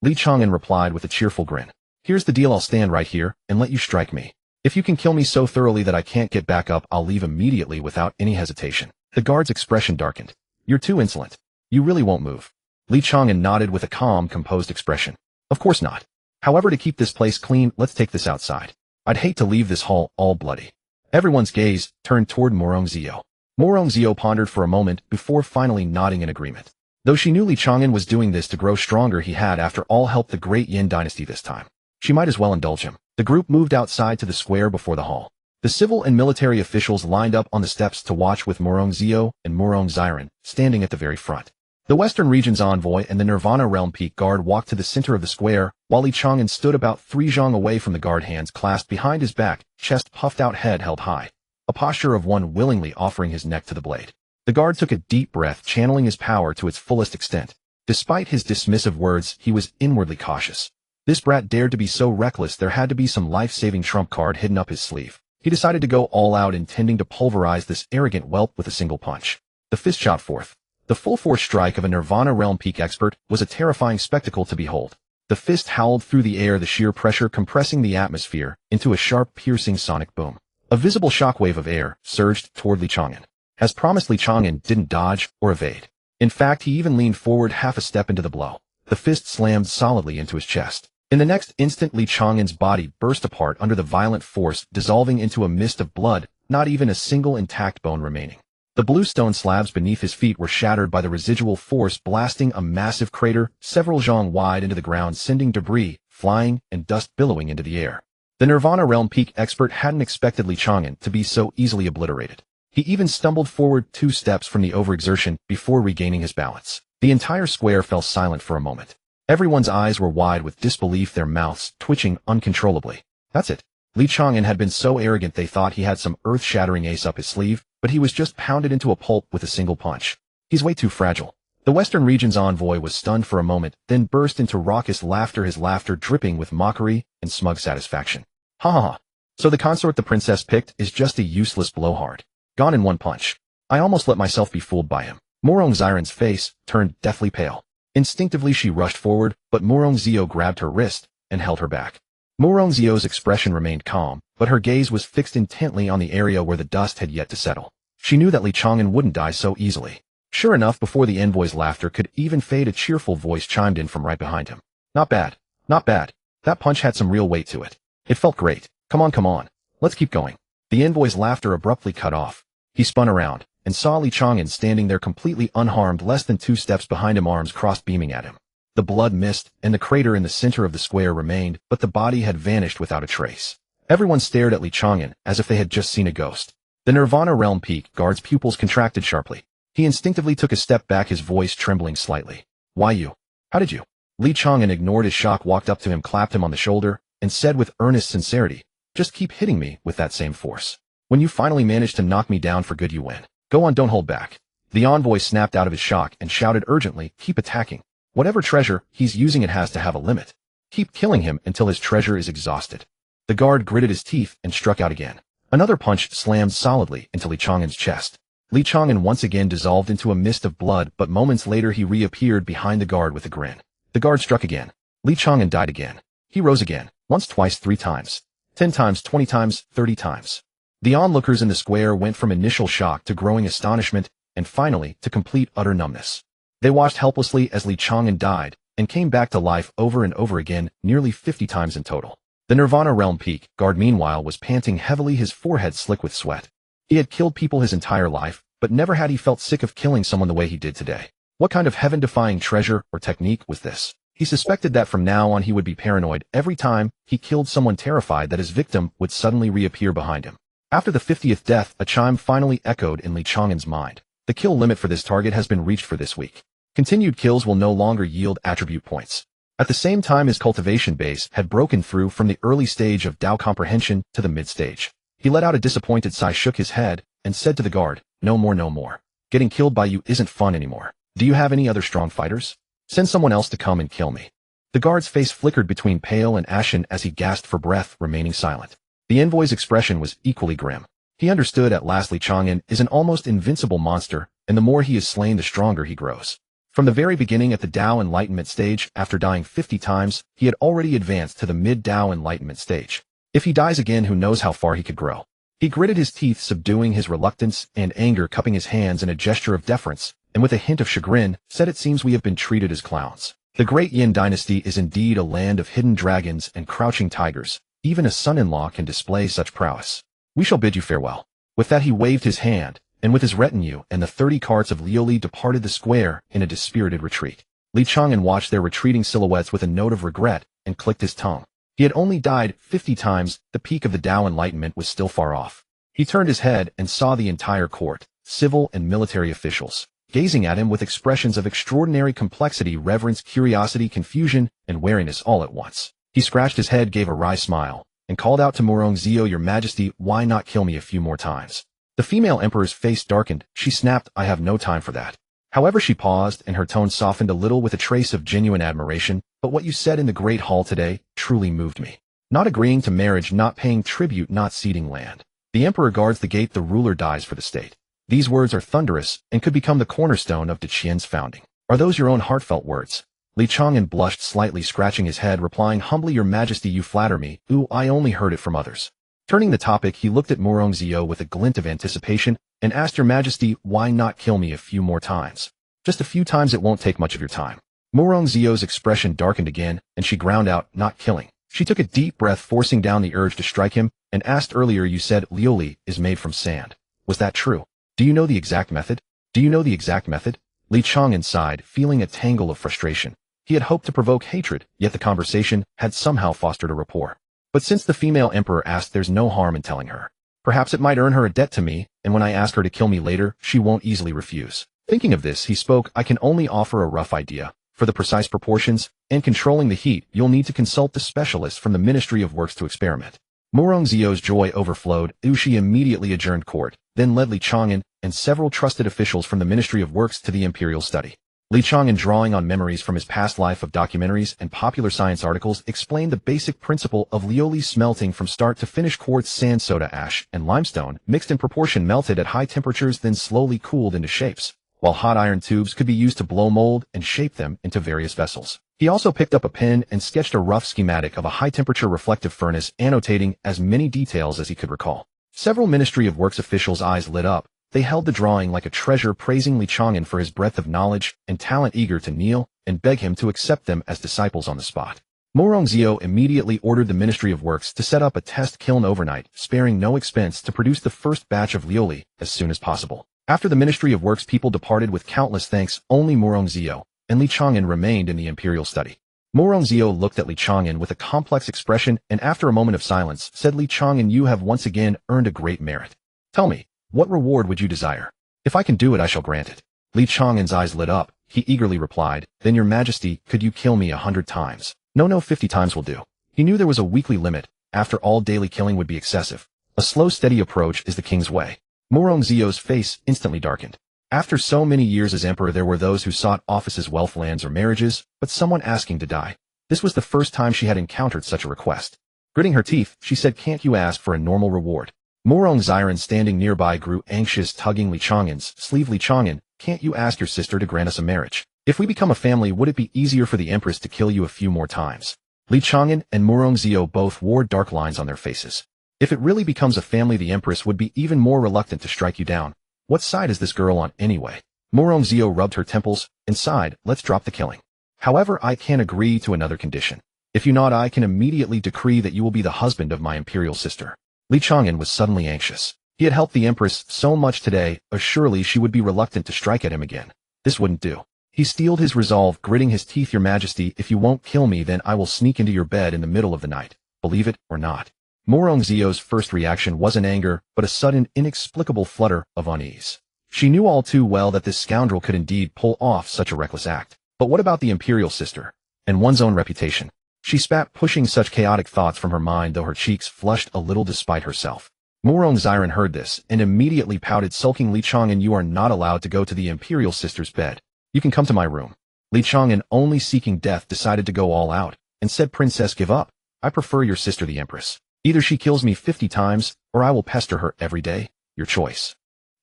Li Chang'an replied with a cheerful grin. Here's the deal, I'll stand right here and let you strike me. If you can kill me so thoroughly that I can't get back up, I'll leave immediately without any hesitation. The guard's expression darkened. You're too insolent. You really won't move. Li Chang'an nodded with a calm, composed expression. Of course not. However, to keep this place clean, let's take this outside. I'd hate to leave this hall all bloody. Everyone's gaze turned toward Murongzio. Murongzio pondered for a moment before finally nodding in agreement. Though she knew Li Chang'an was doing this to grow stronger, he had after all helped the great Yin dynasty this time. She might as well indulge him. The group moved outside to the square before the hall. The civil and military officials lined up on the steps to watch, with Murongzio and Murongziran standing at the very front. The Western region's envoy and the Nirvana Realm Peak guard walked to the center of the square, while Li Chang'an stood about 3 zhang away from the guard, hands clasped behind his back, chest puffed out, head held high. A posture of one willingly offering his neck to the blade. The guard took a deep breath, channeling his power to its fullest extent. Despite his dismissive words, he was inwardly cautious. This brat dared to be so reckless, there had to be some life-saving trump card hidden up his sleeve. He decided to go all out, intending to pulverize this arrogant whelp with a single punch. The fist shot forth. The full-force strike of a Nirvana Realm Peak expert was a terrifying spectacle to behold. The fist howled through the air, the sheer pressure compressing the atmosphere into a sharp, piercing sonic boom. A visible shockwave of air surged toward Li Chang'an. As promised, Li Chang'an didn't dodge or evade. In fact, he even leaned forward half a step into the blow. The fist slammed solidly into his chest. In the next instant, Li Chang'an's body burst apart under the violent force, dissolving into a mist of blood, not even a single intact bone remaining. The blue stone slabs beneath his feet were shattered by the residual force, blasting a massive crater several zhang wide into the ground, sending debris flying and dust billowing into the air. The Nirvana Realm Peak expert hadn't expected Li Chang'an to be so easily obliterated. He even stumbled forward 2 steps from the overexertion before regaining his balance. The entire square fell silent for a moment. Everyone's eyes were wide with disbelief, their mouths twitching uncontrollably. That's it. Li Chang'an had been so arrogant they thought he had some earth-shattering ace up his sleeve, but he was just pounded into a pulp with a single punch. He's way too fragile. The Western region's envoy was stunned for a moment, then burst into raucous laughter, his laughter dripping with mockery and smug satisfaction. Ha ha ha. So the consort the princess picked is just a useless blowhard. Gone in one punch. I almost let myself be fooled by him. Murongziran's face turned deathly pale. Instinctively she rushed forward, but Murongzio grabbed her wrist and held her back. Murongzio's expression remained calm, but her gaze was fixed intently on the area where the dust had yet to settle. She knew that Li Chang'an wouldn't die so easily. Sure enough, before the envoy's laughter could even fade, a cheerful voice chimed in from right behind him. Not bad. Not bad. That punch had some real weight to it. It felt great. Come on. Let's keep going. The envoy's laughter abruptly cut off. He spun around and saw Li Chang'an standing there completely unharmed, less than 2 steps behind him, arms crossed, beaming at him. The blood mist and the crater in the center of the square remained, but the body had vanished without a trace. Everyone stared at Li Chang'an as if they had just seen a ghost. The Nirvana Realm Peak guard's pupils contracted sharply. He instinctively took a step back, his voice trembling slightly. Why you? How did you? Li Chang'an ignored his shock, walked up to him, clapped him on the shoulder, and said with earnest sincerity, just keep hitting me with that same force. When you finally manage to knock me down for good, you win. Go on, don't hold back. The envoy snapped out of his shock and shouted urgently, keep attacking. Whatever treasure he's using, it has to have a limit. Keep killing him until his treasure is exhausted. The guard gritted his teeth and struck out again. Another punch slammed solidly into Li Chang'an's chest. Li Chang'an once again dissolved into a mist of blood, but moments later he reappeared behind the guard with a grin. The guard struck again. Li Chang'an died again. He rose again, once, twice, 3 times. 10 times, 20 times, 30 times. The onlookers in the square went from initial shock to growing astonishment, and finally to complete utter numbness. They watched helplessly as Li Chang'an died, and came back to life over and over again, nearly 50 times in total. The Nirvana Realm Peak guard meanwhile was panting heavily, his forehead slick with sweat. He had killed people his entire life, but never had he felt sick of killing someone the way he did today. What kind of heaven-defying treasure or technique was this? He suspected that from now on he would be paranoid every time he killed someone, terrified that his victim would suddenly reappear behind him. After the 50th death, a chime finally echoed in Li Chang'an's mind. The kill limit for this target has been reached for this week. Continued kills will no longer yield attribute points. At the same time, his cultivation base had broken through from the early stage of Dao comprehension to the mid-stage. He let out a disappointed sigh, shook his head, and said to the guard, "No more, no more. Getting killed by you isn't fun anymore. Do you have any other strong fighters? Send someone else to come and kill me." The guard's face flickered between pale and ashen as he gasped for breath, remaining silent. The envoy's expression was equally grim. He understood at last Li Chang'an is an almost invincible monster, and the more he is slain, the stronger he grows. From the very beginning at the Dao Enlightenment stage, after dying 50 times, he had already advanced to the mid-Dao Enlightenment stage. If he dies again, who knows how far he could grow. He gritted his teeth, subduing his reluctance and anger, cupping his hands in a gesture of deference, and with a hint of chagrin, said, "It seems we have been treated as clowns. The great Yin dynasty is indeed a land of hidden dragons and crouching tigers. Even a son-in-law can display such prowess. We shall bid you farewell." With that he waved his hand, and with his retinue and the 30 carts of Liuli departed the square in a dispirited retreat. Li Chang'an watched their retreating silhouettes with a note of regret and clicked his tongue. He had only died 50 times, the peak of the Dao Enlightenment was still far off. He turned his head and saw the entire court, civil and military officials, gazing at him with expressions of extraordinary complexity, reverence, curiosity, confusion, and wariness all at once. He scratched his head, gave a wry smile, and called out to Murongzio, "Your Majesty, why not kill me a few more times?" The female emperor's face darkened. She snapped, "I have no time for that." However, she paused, and her tone softened a little with a trace of genuine admiration. "But what you said in the Great Hall today truly moved me. Not agreeing to marriage, not paying tribute, not ceding land. The emperor guards the gate, the ruler dies for the state." These words are thunderous and could become the cornerstone of Deqian's founding. Are those your own heartfelt words? Li Chang'an blushed slightly, scratching his head, replying humbly, "Your Majesty, you flatter me. Ooh, I only heard it from others." Turning the topic, he looked at Murongzio with a glint of anticipation and asked, "Your Majesty, why not kill me a few more times? Just a few times, it won't take much of your time." Murongzio's expression darkened again, and she ground out, "Not killing." She took a deep breath, forcing down the urge to strike him, and asked, "Earlier you said Liuli is made from sand. Was that true? Do you know the exact method? Do you know the exact method?" Li Chang'an sighed, feeling a tangle of frustration. He had hoped to provoke hatred, yet the conversation had somehow fostered a rapport. But since the female emperor asked, there's no harm in telling her. Perhaps it might earn her a debt to me, and when I ask her to kill me later, she won't easily refuse. Thinking of this, he spoke, "I can only offer a rough idea. For the precise proportions and controlling the heat, you'll need to consult the specialists from the Ministry of Works to experiment." Murongzio's joy overflowed. She immediately adjourned court, then led Li Chang'an and several trusted officials from the Ministry of Works to the imperial study. Li Chang'an, drawing on memories from his past life of documentaries and popular science articles, explained the basic principle of Liuli smelting from start to finish: quartz, sand, soda ash, and limestone, mixed in proportion, melted at high temperatures, then slowly cooled into shapes, while hot iron tubes could be used to blow mold and shape them into various vessels. He also picked up a pen and sketched a rough schematic of a high-temperature reflective furnace, annotating as many details as he could recall. Several Ministry of Works officials' eyes lit up. They held the drawing like a treasure, praising Li Chang'an for his breadth of knowledge and talent, eager to kneel and beg him to accept them as disciples on the spot. Murongzio immediately ordered the Ministry of Works to set up a test kiln overnight, sparing no expense, to produce the first batch of Liuli as soon as possible. After the Ministry of Works people departed with countless thanks, only Murongzio and Li Chang'an remained in the imperial study. Murongzio looked at Li Chang'an with a complex expression, and after a moment of silence, said, "Li Chang'an, you have once again earned a great merit. Tell me, what reward would you desire? If I can do it, I shall grant it." Li Chang'an's eyes lit up. He eagerly replied, "Then, Your Majesty, could you kill me 100 times? No, 50 times will do." He knew there was a weekly limit. After all, daily killing would be excessive. A slow, steady approach is the king's way. Murongzio's face instantly darkened. After so many years as emperor, there were those who sought offices, wealth, lands, or marriages, but someone asking to die. This was the first time she had encountered such a request. Gritting her teeth, she said, "Can't you ask for a normal reward?" Murongziran, standing nearby, grew anxious, tugging Li Chang'an's sleeve. "Li Chang'an, can't you ask your sister to grant us a marriage? If we become a family, would it be easier for the empress to kill you a few more times?" Li Chang'an and Murongzio both wore dark lines on their faces. If it really becomes a family, the empress would be even more reluctant to strike you down. What side is this girl on anyway? Murongzio rubbed her temples and sighed, "Let's drop the killing. However, I can agree to another condition. If you nod, I can immediately decree that you will be the husband of my imperial sister." Li Chang'an was suddenly anxious. He had helped the empress so much today, surely she would be reluctant to strike at him again. This wouldn't do. He steeled his resolve, gritting his teeth. "Your Majesty, if you won't kill me, then I will sneak into your bed in the middle of the night. Believe it or not." Murongzio's first reaction wasn't anger, but a sudden, inexplicable flutter of unease. She knew all too well that this scoundrel could indeed pull off such a reckless act. But what about the imperial sister? and one's own reputation. She spat, pushing such chaotic thoughts from her mind, though her cheeks flushed a little despite herself. Murong Xiren heard this and immediately pouted, sulking. Li Chang'an, you are not allowed to go to the Imperial Sister's bed. You can come to my room. Li Chang'an, only seeking death, decided to go all out and said, Princess, give up. I prefer your sister, the Empress. Either she kills me 50 times or I will pester her every day. Your choice.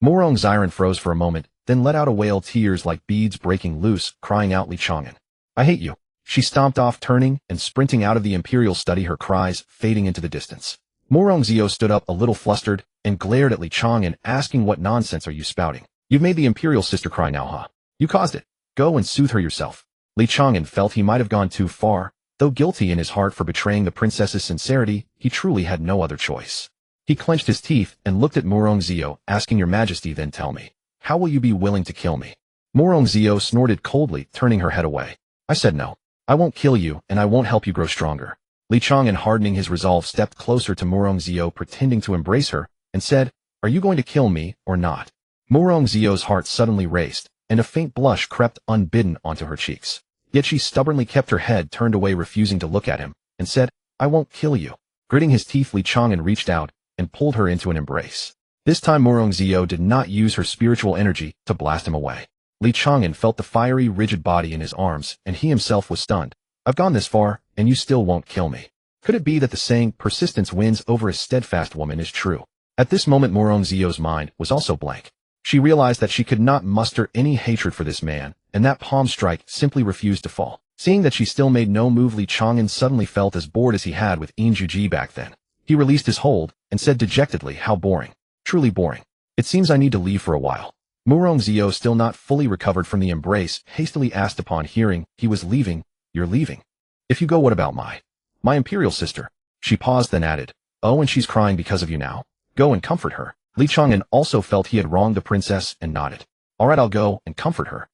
Murong Xiren froze for a moment, then let out a wail, tears like beads breaking loose, crying out, Li Chang'an, I hate you. She stomped off, turning and sprinting out of the Imperial study, her cries fading into the distance. Murong Xiren stood up a little flustered and glared at Li Chang'an, asking, what nonsense are you spouting? You've made the Imperial Sister cry now, huh? You caused it. Go and soothe her yourself. Li Chang'an felt he might have gone too far. Though guilty in his heart for betraying the princess's sincerity, he truly had no other choice. He clenched his teeth and looked at Murong Xiren, asking, Your Majesty, then tell me, how will you be willing to kill me? Murong Xiren snorted coldly, turning her head away. I said no. I won't kill you, and I won't help you grow stronger. Li Chang'an, hardening his resolve, stepped closer to Murong Xiren, pretending to embrace her, and said, Are you going to kill me or not? Murong Xiren's heart suddenly raced, and a faint blush crept unbidden onto her cheeks. Yet she stubbornly kept her head turned away, refusing to look at him, and said, I won't kill you. Gritting his teeth, Li Chang'an reached out and pulled her into an embrace. This time Murong Xiren did not use her spiritual energy to blast him away. Li Chang'an felt the fiery, rigid body in his arms, and he himself was stunned. I've gone this far, and you still won't kill me. Could it be that the saying, persistence wins over a steadfast woman, is true? At this moment Murong Xiren's mind was also blank. She realized that she could not muster any hatred for this man, and that palm strike simply refused to fall. Seeing that she still made no move, Li Chang'an suddenly felt as bored as he had with Injuji back then. He released his hold and said dejectedly, How boring. Truly boring. It seems I need to leave for a while. Murong Xiren, still not fully recovered from the embrace, hastily asked upon hearing he was leaving, You're leaving? If you go, what about my Imperial sister? She paused, then added, Oh, and she's crying because of you now. Go and comfort her. Li Chang'an also felt he had wronged the princess and nodded. All right, I'll go and comfort her.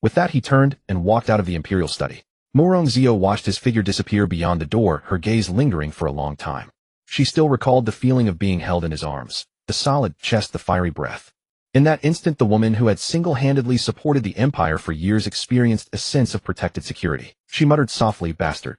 With that he turned and walked out of the Imperial study. Murong Xiren watched his figure disappear beyond the door, her gaze lingering for a long time. She still recalled the feeling of being held in his arms, the solid chest, the fiery breath. In that instant the woman who had single-handedly supported the Empire for years experienced a sense of protected security. She muttered softly, Bastard.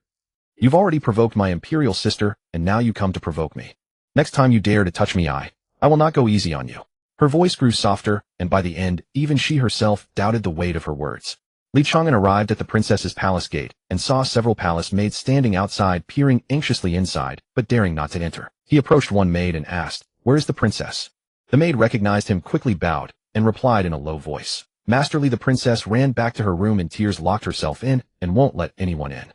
You've already provoked my Imperial sister, and now you come to provoke me. Next time you dare to touch me, I will not go easy on you. Her voice grew softer, and by the end, even she herself doubted the weight of her words. Li Chang'an arrived at the princess's palace gate, and saw several palace maids standing outside, peering anxiously inside, but daring not to enter. He approached one maid and asked, Where is the princess? The maid recognized him, quickly bowed, and replied in a low voice. Masterly, the princess ran back to her room in tears, locked herself in, and won't let anyone in.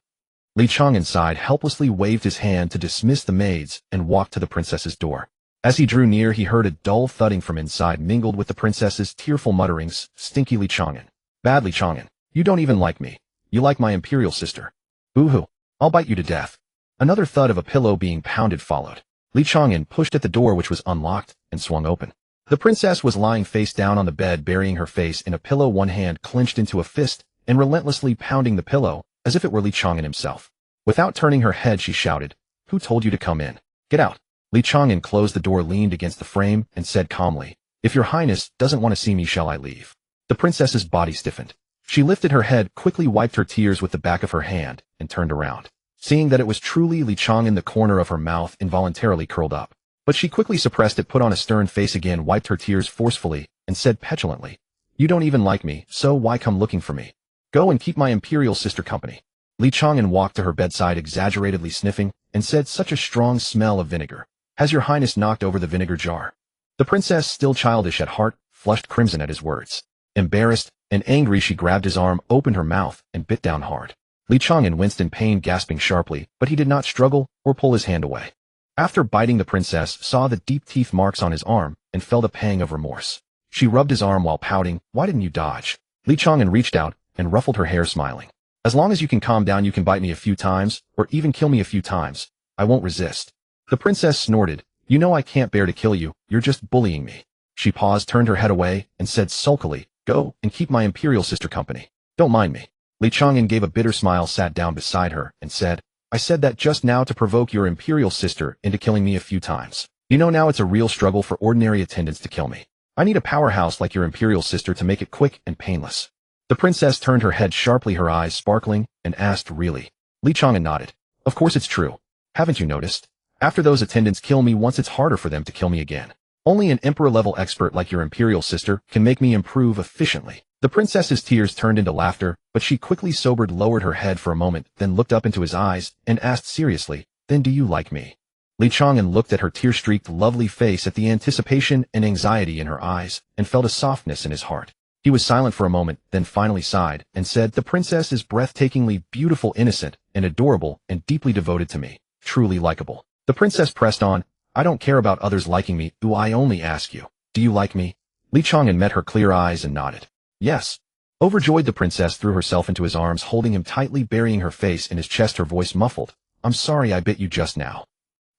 Li Chang'an sighed, helplessly waved his hand to dismiss the maids, and walked to the princess's door. As he drew near, he heard a dull thudding from inside, mingled with the princess's tearful mutterings. Stinky Li Chang'an. Bad Li Chang'an. You don't even like me. You like my Imperial sister. Boo-hoo. I'll bite you to death. Another thud of a pillow being pounded followed. Li Chang'an pushed at the door, which was unlocked, and swung open. The princess was lying face down on the bed, burying her face in a pillow, one hand clenched into a fist, and relentlessly pounding the pillow, as if it were Li Chang'an himself. Without turning her head, she shouted, Who told you to come in? Get out. Li Chang'an closed the door, leaned against the frame, and said calmly, If your highness doesn't want to see me, shall I leave? The princess's body stiffened. She lifted her head, quickly wiped her tears with the back of her hand, and turned around. Seeing that it was truly Li Chang'an, the corner of her mouth involuntarily curled up. But she quickly suppressed it, put on a stern face again, wiped her tears forcefully, and said petulantly, You don't even like me, so why come looking for me? Go and keep my Imperial sister company. Li Chang'an walked to her bedside, exaggeratedly sniffing, and said, Such a strong smell of vinegar. Has your highness knocked over the vinegar jar? The princess, still childish at heart, flushed crimson at his words. Embarrassed and angry, she grabbed his arm, opened her mouth, and bit down hard. Li Chang'an winced in pain, gasping sharply, but he did not struggle or pull his hand away. After biting, the princess saw the deep teeth marks on his arm and felt a pang of remorse. She rubbed his arm while pouting, Why didn't you dodge? Li Chang'an reached out and ruffled her hair, smiling. As long as you can calm down, you can bite me a few times, or even kill me a few times. I won't resist. The princess snorted, You know I can't bear to kill you, you're just bullying me. She paused, turned her head away, and said sulkily, Go and keep my Imperial sister company. Don't mind me. Li Chang'an gave a bitter smile, sat down beside her, and said, I said that just now to provoke your Imperial sister into killing me a few times. You know now it's a real struggle for ordinary attendants to kill me. I need a powerhouse like your Imperial sister to make it quick and painless. The princess turned her head sharply, her eyes sparkling, and asked, really? Li Chang'an nodded. Of course it's true. Haven't you noticed? After those attendants kill me once, it's harder for them to kill me again. Only an emperor-level expert like your imperial sister can make me improve efficiently. The princess's tears turned into laughter, but she quickly sobered, lowered her head for a moment, then looked up into his eyes, and asked seriously, then do you like me? Li Chang'an looked at her tear-streaked, lovely face, at the anticipation and anxiety in her eyes, and felt a softness in his heart. He was silent for a moment, then finally sighed, and said, the princess is breathtakingly beautiful, innocent, and adorable, and deeply devoted to me. Truly likable. The princess pressed on, I don't care about others liking me, I only ask you, do you like me? Li Chang'an met her clear eyes and nodded. Yes. Overjoyed, the princess threw herself into his arms, holding him tightly, burying her face in his chest, her voice muffled. I'm sorry I bit you just now.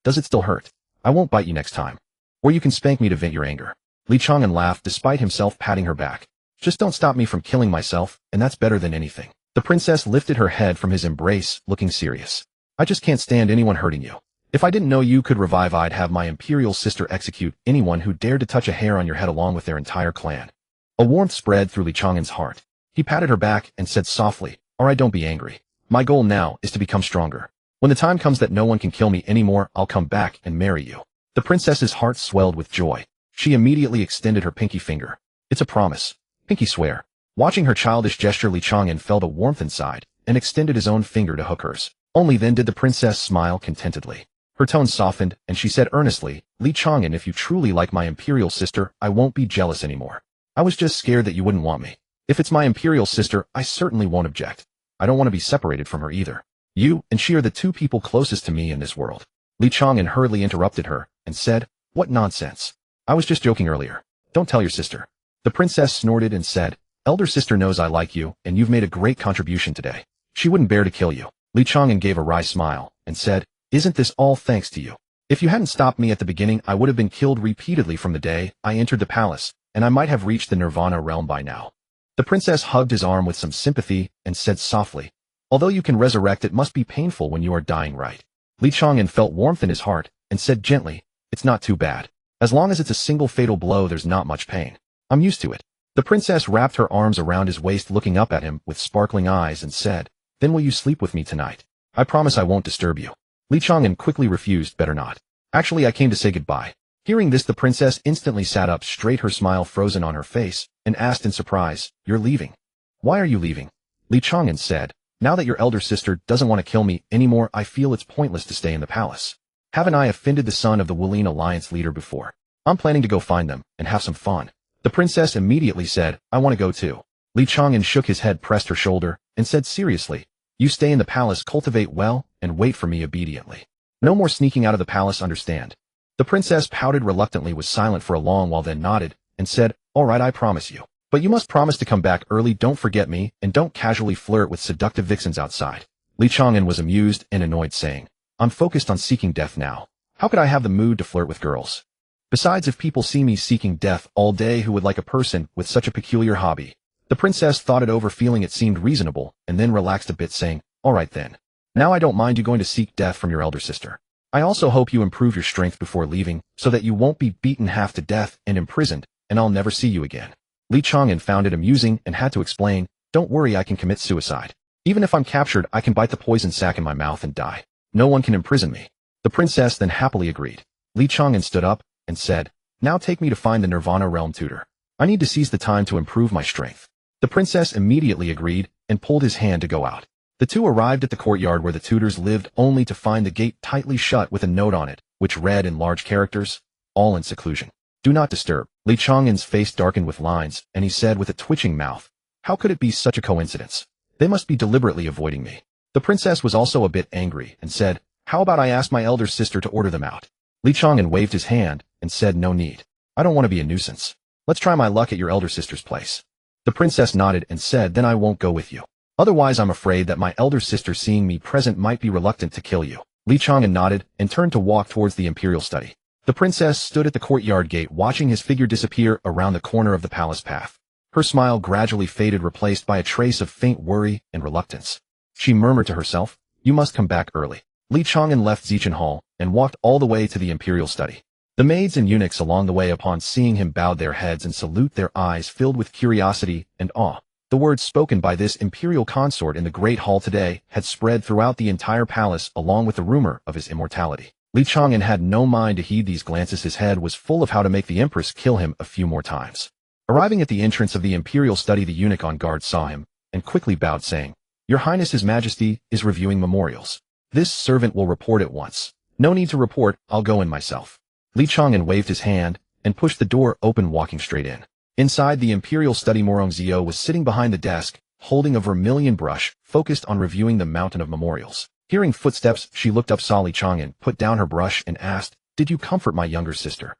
Does it still hurt? I won't bite you next time. Or you can spank me to vent your anger. Li Chang'an laughed, despite himself patting her back. Just don't stop me from killing myself, and that's better than anything. The princess lifted her head from his embrace, looking serious. I just can't stand anyone hurting you. If I didn't know you could revive, I'd have my imperial sister execute anyone who dared to touch a hair on your head, along with their entire clan. A warmth spread through Li Chang'an's heart. He patted her back and said softly, alright, don't be angry. My goal now is to become stronger. When the time comes that no one can kill me anymore, I'll come back and marry you. The princess's heart swelled with joy. She immediately extended her pinky finger. It's a promise. Pinky swear. Watching her childish gesture, Li Chang'an felt a warmth inside, and extended his own finger to hook hers. Only then did the princess smile contentedly. Her tone softened, and she said earnestly, Li Chang'an, if you truly like my imperial sister, I won't be jealous anymore. I was just scared that you wouldn't want me. If it's my imperial sister, I certainly won't object. I don't want to be separated from her either. You and she are the two people closest to me in this world. Li Chang'an hurriedly interrupted her, and said, what nonsense. I was just joking earlier. Don't tell your sister. The princess snorted and said, elder sister knows I like you, and you've made a great contribution today. She wouldn't bear to kill you. Li Chang'an gave a wry smile, and said, isn't this all thanks to you? If you hadn't stopped me at the beginning, I would have been killed repeatedly from the day I entered the palace, and I might have reached the Nirvana realm by now. The princess hugged his arm with some sympathy, and said softly, although you can resurrect, it must be painful when you are dying, right? Li Chang'an felt warmth in his heart, and said gently, it's not too bad. As long as it's a single fatal blow, there's not much pain. I'm used to it. The princess wrapped her arms around his waist, looking up at him with sparkling eyes, and said, then will you sleep with me tonight? I promise I won't disturb you. Li Chang'an quickly refused, better not. Actually, I came to say goodbye. Hearing this, the princess instantly sat up straight, her smile frozen on her face, and asked in surprise, you're leaving? Why are you leaving? Li Chang'an said, now that your elder sister doesn't want to kill me anymore, I feel it's pointless to stay in the palace. Haven't I offended the son of the Wulin Alliance leader before? I'm planning to go find them and have some fun. The princess immediately said, I want to go too. Li Chang'an shook his head, pressed her shoulder, and said seriously, you stay in the palace, cultivate well, and wait for me obediently. No more sneaking out of the palace, understand? The princess pouted reluctantly, was silent for a long while, then nodded, and said, all right, I promise you. But you must promise to come back early, don't forget me, and don't casually flirt with seductive vixens outside. Li Chang'an was amused and annoyed, saying, I'm focused on seeking death now. How could I have the mood to flirt with girls? Besides, if people see me seeking death all day, who would like a person with such a peculiar hobby? The princess thought it over, feeling it seemed reasonable, and then relaxed a bit, saying, all right then. Now I don't mind you going to seek death from your elder sister. I also hope you improve your strength before leaving, so that you won't be beaten half to death and imprisoned, and I'll never see you again. Li Chang'an found it amusing and had to explain, don't worry, I can commit suicide. Even if I'm captured, I can bite the poison sac in my mouth and die. No one can imprison me. The princess then happily agreed. Li Chang'an stood up and said, now take me to find the Nirvana realm tutor. I need to seize the time to improve my strength. The princess immediately agreed and pulled his hand to go out. The two arrived at the courtyard where the tutors lived, only to find the gate tightly shut with a note on it, which read in large characters, all in seclusion. Do not disturb. Li Chang'an's face darkened with lines, and he said with a twitching mouth, how could it be such a coincidence? They must be deliberately avoiding me. The princess was also a bit angry, and said, how about I ask my elder sister to order them out? Li Chang'an waved his hand, and said, no need. I don't want to be a nuisance. Let's try my luck at your elder sister's place. The princess nodded and said, then I won't go with you. Otherwise, I'm afraid that my elder sister, seeing me present, might be reluctant to kill you. Li Chang'an nodded and turned to walk towards the imperial study. The princess stood at the courtyard gate, watching his figure disappear around the corner of the palace path. Her smile gradually faded, replaced by a trace of faint worry and reluctance. She murmured to herself, you must come back early. Li Chang'an left Zichan Hall and walked all the way to the imperial study. The maids and eunuchs along the way, upon seeing him, bowed their heads and salute, their eyes filled with curiosity and awe. The words spoken by this imperial consort in the Great Hall today had spread throughout the entire palace along with the rumor of his immortality. Li Chang'an had no mind to heed these glances. His head was full of how to make the Empress kill him a few more times. Arriving at the entrance of the imperial study, the eunuch on guard saw him and quickly bowed, saying, "Your Highness, His Majesty is reviewing memorials. This servant will report at once." "No need to report, I'll go in myself." Li Chang'an waved his hand and pushed the door open, walking straight in. Inside the imperial study, Morongzio was sitting behind the desk, holding a vermilion brush, focused on reviewing the mountain of memorials. Hearing footsteps, she looked up, saw Li Chang'an, put down her brush and asked, "Did you comfort my younger sister?"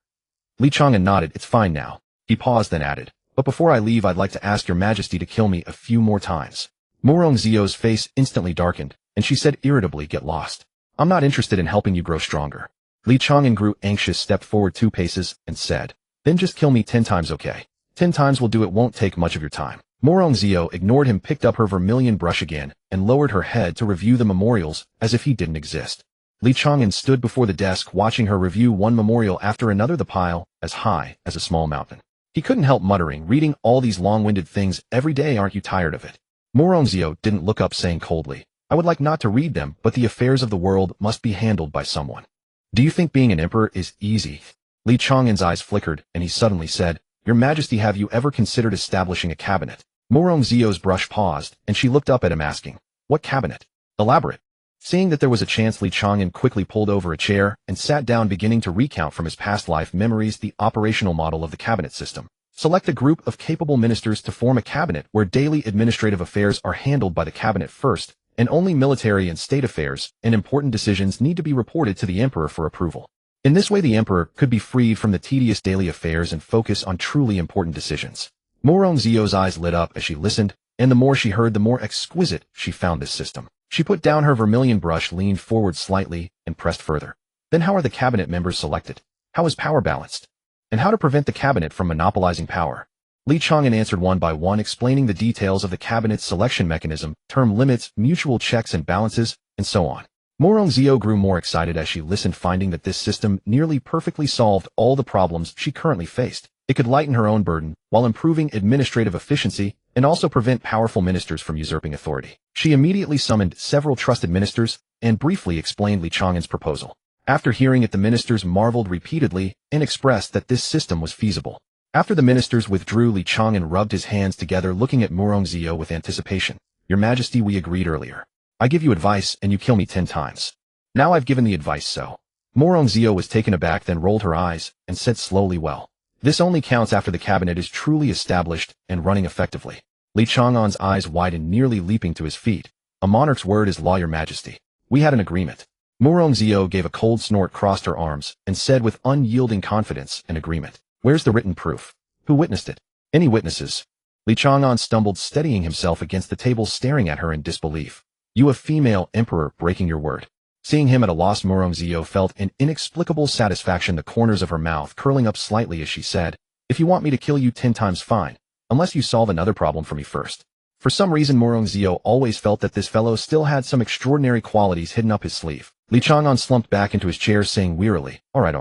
Li Chang'an nodded. "It's fine now." He paused, then added, "But before I leave, I'd like to ask your Majesty to kill me a few more times." Morongzio's face instantly darkened, and she said irritably, "Get lost. I'm not interested in helping you grow stronger." Li Chang'an grew anxious, stepped forward 2 paces, and said, "Then just kill me 10 times, okay? 10 times will do. It won't take much of your time." Morongzio ignored him, picked up her vermilion brush again, and lowered her head to review the memorials as if he didn't exist. Li Chang'an stood before the desk, watching her review one memorial after another, the pile as high as a small mountain. He couldn't help muttering, "Reading all these long-winded things every day, aren't you tired of it?" Morongzio didn't look up, saying coldly, "I would like not to read them, but the affairs of the world must be handled by someone." "Do you think being an emperor is easy?" Li Chang'an's eyes flickered, and he suddenly said, "Your Majesty, have you ever considered establishing a cabinet?" Morongzio's brush paused, and she looked up at him, asking, "What cabinet? Elaborate." Seeing that there was a chance, Li Chang'an quickly pulled over a chair and sat down, beginning to recount from his past life memories the operational model of the cabinet system. Select a group of capable ministers to form a cabinet where daily administrative affairs are handled by the cabinet first, and only military and state affairs and important decisions need to be reported to the emperor for approval. In this way, the emperor could be freed from the tedious daily affairs and focus on truly important decisions. Morongzio's eyes lit up as she listened, and the more she heard, the more exquisite she found this system. She put down her vermilion brush, leaned forward slightly, and pressed further. "Then how are the cabinet members selected? How is power balanced? And how to prevent the cabinet from monopolizing power?" Li Chang'an answered one by one, explaining the details of the cabinet's selection mechanism, term limits, mutual checks and balances, and so on. Morongzio grew more excited as she listened, finding that this system nearly perfectly solved all the problems she currently faced. It could lighten her own burden, while improving administrative efficiency, and also prevent powerful ministers from usurping authority. She immediately summoned several trusted ministers, and briefly explained Li Chang'an's proposal. After hearing it, the ministers marveled repeatedly, and expressed that this system was feasible. After the ministers withdrew, Li Chang'an rubbed his hands together, looking at Morongzio with anticipation. "Your Majesty, we agreed earlier. I give you advice, and you kill me 10 times. Now I've given the advice, so." Morongzio was taken aback, then rolled her eyes, and said slowly, "Well, this only counts after the cabinet is truly established and running effectively." Li Chang'an's eyes widened, nearly leaping to his feet. "A monarch's word is law, Your Majesty. We had an agreement." Morongzio gave a cold snort, crossed her arms, and said with unyielding confidence, "An agreement. Where's the written proof? Who witnessed it? Any witnesses?" Li Chang'an stumbled, steadying himself against the table, staring at her in disbelief. "You, a female emperor, breaking your word." Seeing him at a loss, Morongzio felt an inexplicable satisfaction, the corners of her mouth curling up slightly as she said, "If you want me to kill you 10 times, fine, unless you solve another problem for me first." For some reason, Morongzio always felt that this fellow still had some extraordinary qualities hidden up his sleeve. Li Chang'an slumped back into his chair, saying wearily, all right.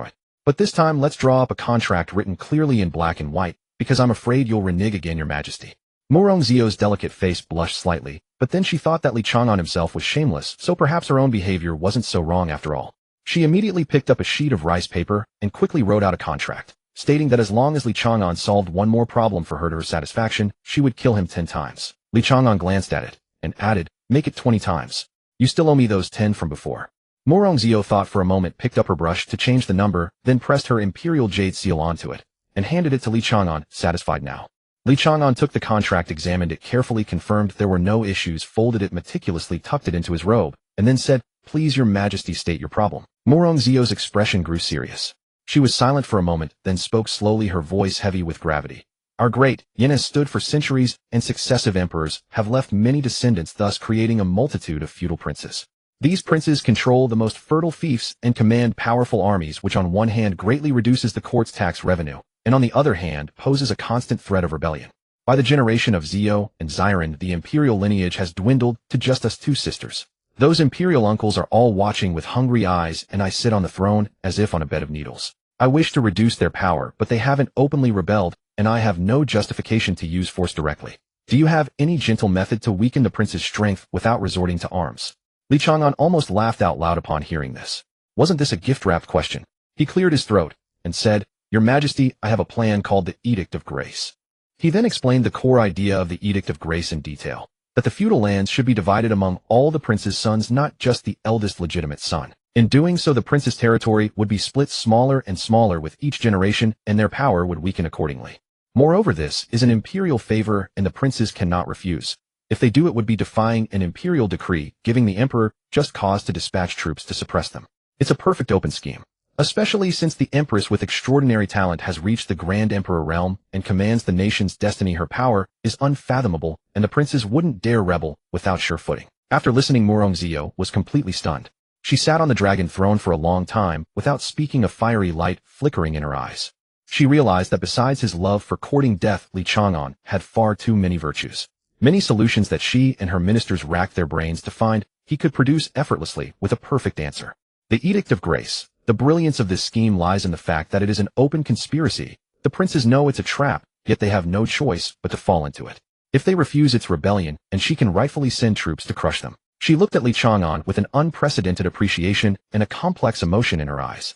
But this time, let's draw up a contract written clearly in black and white, because I'm afraid you'll renege again, Your Majesty." Morongzio's delicate face blushed slightly, but then she thought that Li Chang'an himself was shameless, so perhaps her own behavior wasn't so wrong after all. She immediately picked up a sheet of rice paper and quickly wrote out a contract, stating that as long as Li Chang'an solved one more problem for her to her satisfaction, she would kill him 10 times. Li Chang'an glanced at it and added, "Make it 20 times. You still owe me those 10 from before." Morongzio thought for a moment, picked up her brush to change the number, then pressed her imperial jade seal onto it, and handed it to Li Chang'an, satisfied now. Li Chang'an took the contract, examined it carefully, confirmed there were no issues, folded it meticulously, tucked it into his robe, and then said, "Please, Your Majesty, state your problem." Morongzio's expression grew serious. She was silent for a moment, then spoke slowly, her voice heavy with gravity. "Our great Yin has stood for centuries, and successive emperors have left many descendants, thus creating a multitude of feudal princes. These princes control the most fertile fiefs and command powerful armies, which on one hand greatly reduces the court's tax revenue, and on the other hand poses a constant threat of rebellion. By the generation of Zio and Xiran, the imperial lineage has dwindled to just us 2 sisters. Those imperial uncles are all watching with hungry eyes, and I sit on the throne as if on a bed of needles. I wish to reduce their power, but they haven't openly rebelled, and I have no justification to use force directly. Do you have any gentle method to weaken the prince's strength without resorting to arms? Li Chang'an almost laughed out loud upon hearing this. Wasn't this a gift-wrapped question? He cleared his throat and said, Your Majesty, I have a plan called the Edict of Grace. He then explained the core idea of the Edict of Grace in detail, that the feudal lands should be divided among all the prince's sons, not just the eldest legitimate son. In doing so, the prince's territory would be split smaller and smaller with each generation, and their power would weaken accordingly. Moreover, this is an imperial favor, and the princes cannot refuse. If they do, it would be defying an imperial decree, giving the emperor just cause to dispatch troops to suppress them. It's a perfect open scheme, especially since the empress with extraordinary talent has reached the grand emperor realm and commands the nation's destiny. Her power is unfathomable, and the princes wouldn't dare rebel without sure footing. After listening, Murongzio was completely stunned. She sat on the dragon throne for a long time without speaking, a fiery light flickering in her eyes. She realized that besides his love for courting death, Li Chang'an had far too many virtues. Many solutions that she and her ministers racked their brains to find he could produce effortlessly with a perfect answer. The Edict of Grace. The brilliance of this scheme lies in the fact that it is an open conspiracy. The princes know it's a trap, yet they have no choice but to fall into it. If they refuse, it's rebellion, and she can rightfully send troops to crush them. She looked at Li Chang'an with an unprecedented appreciation and a complex emotion in her eyes.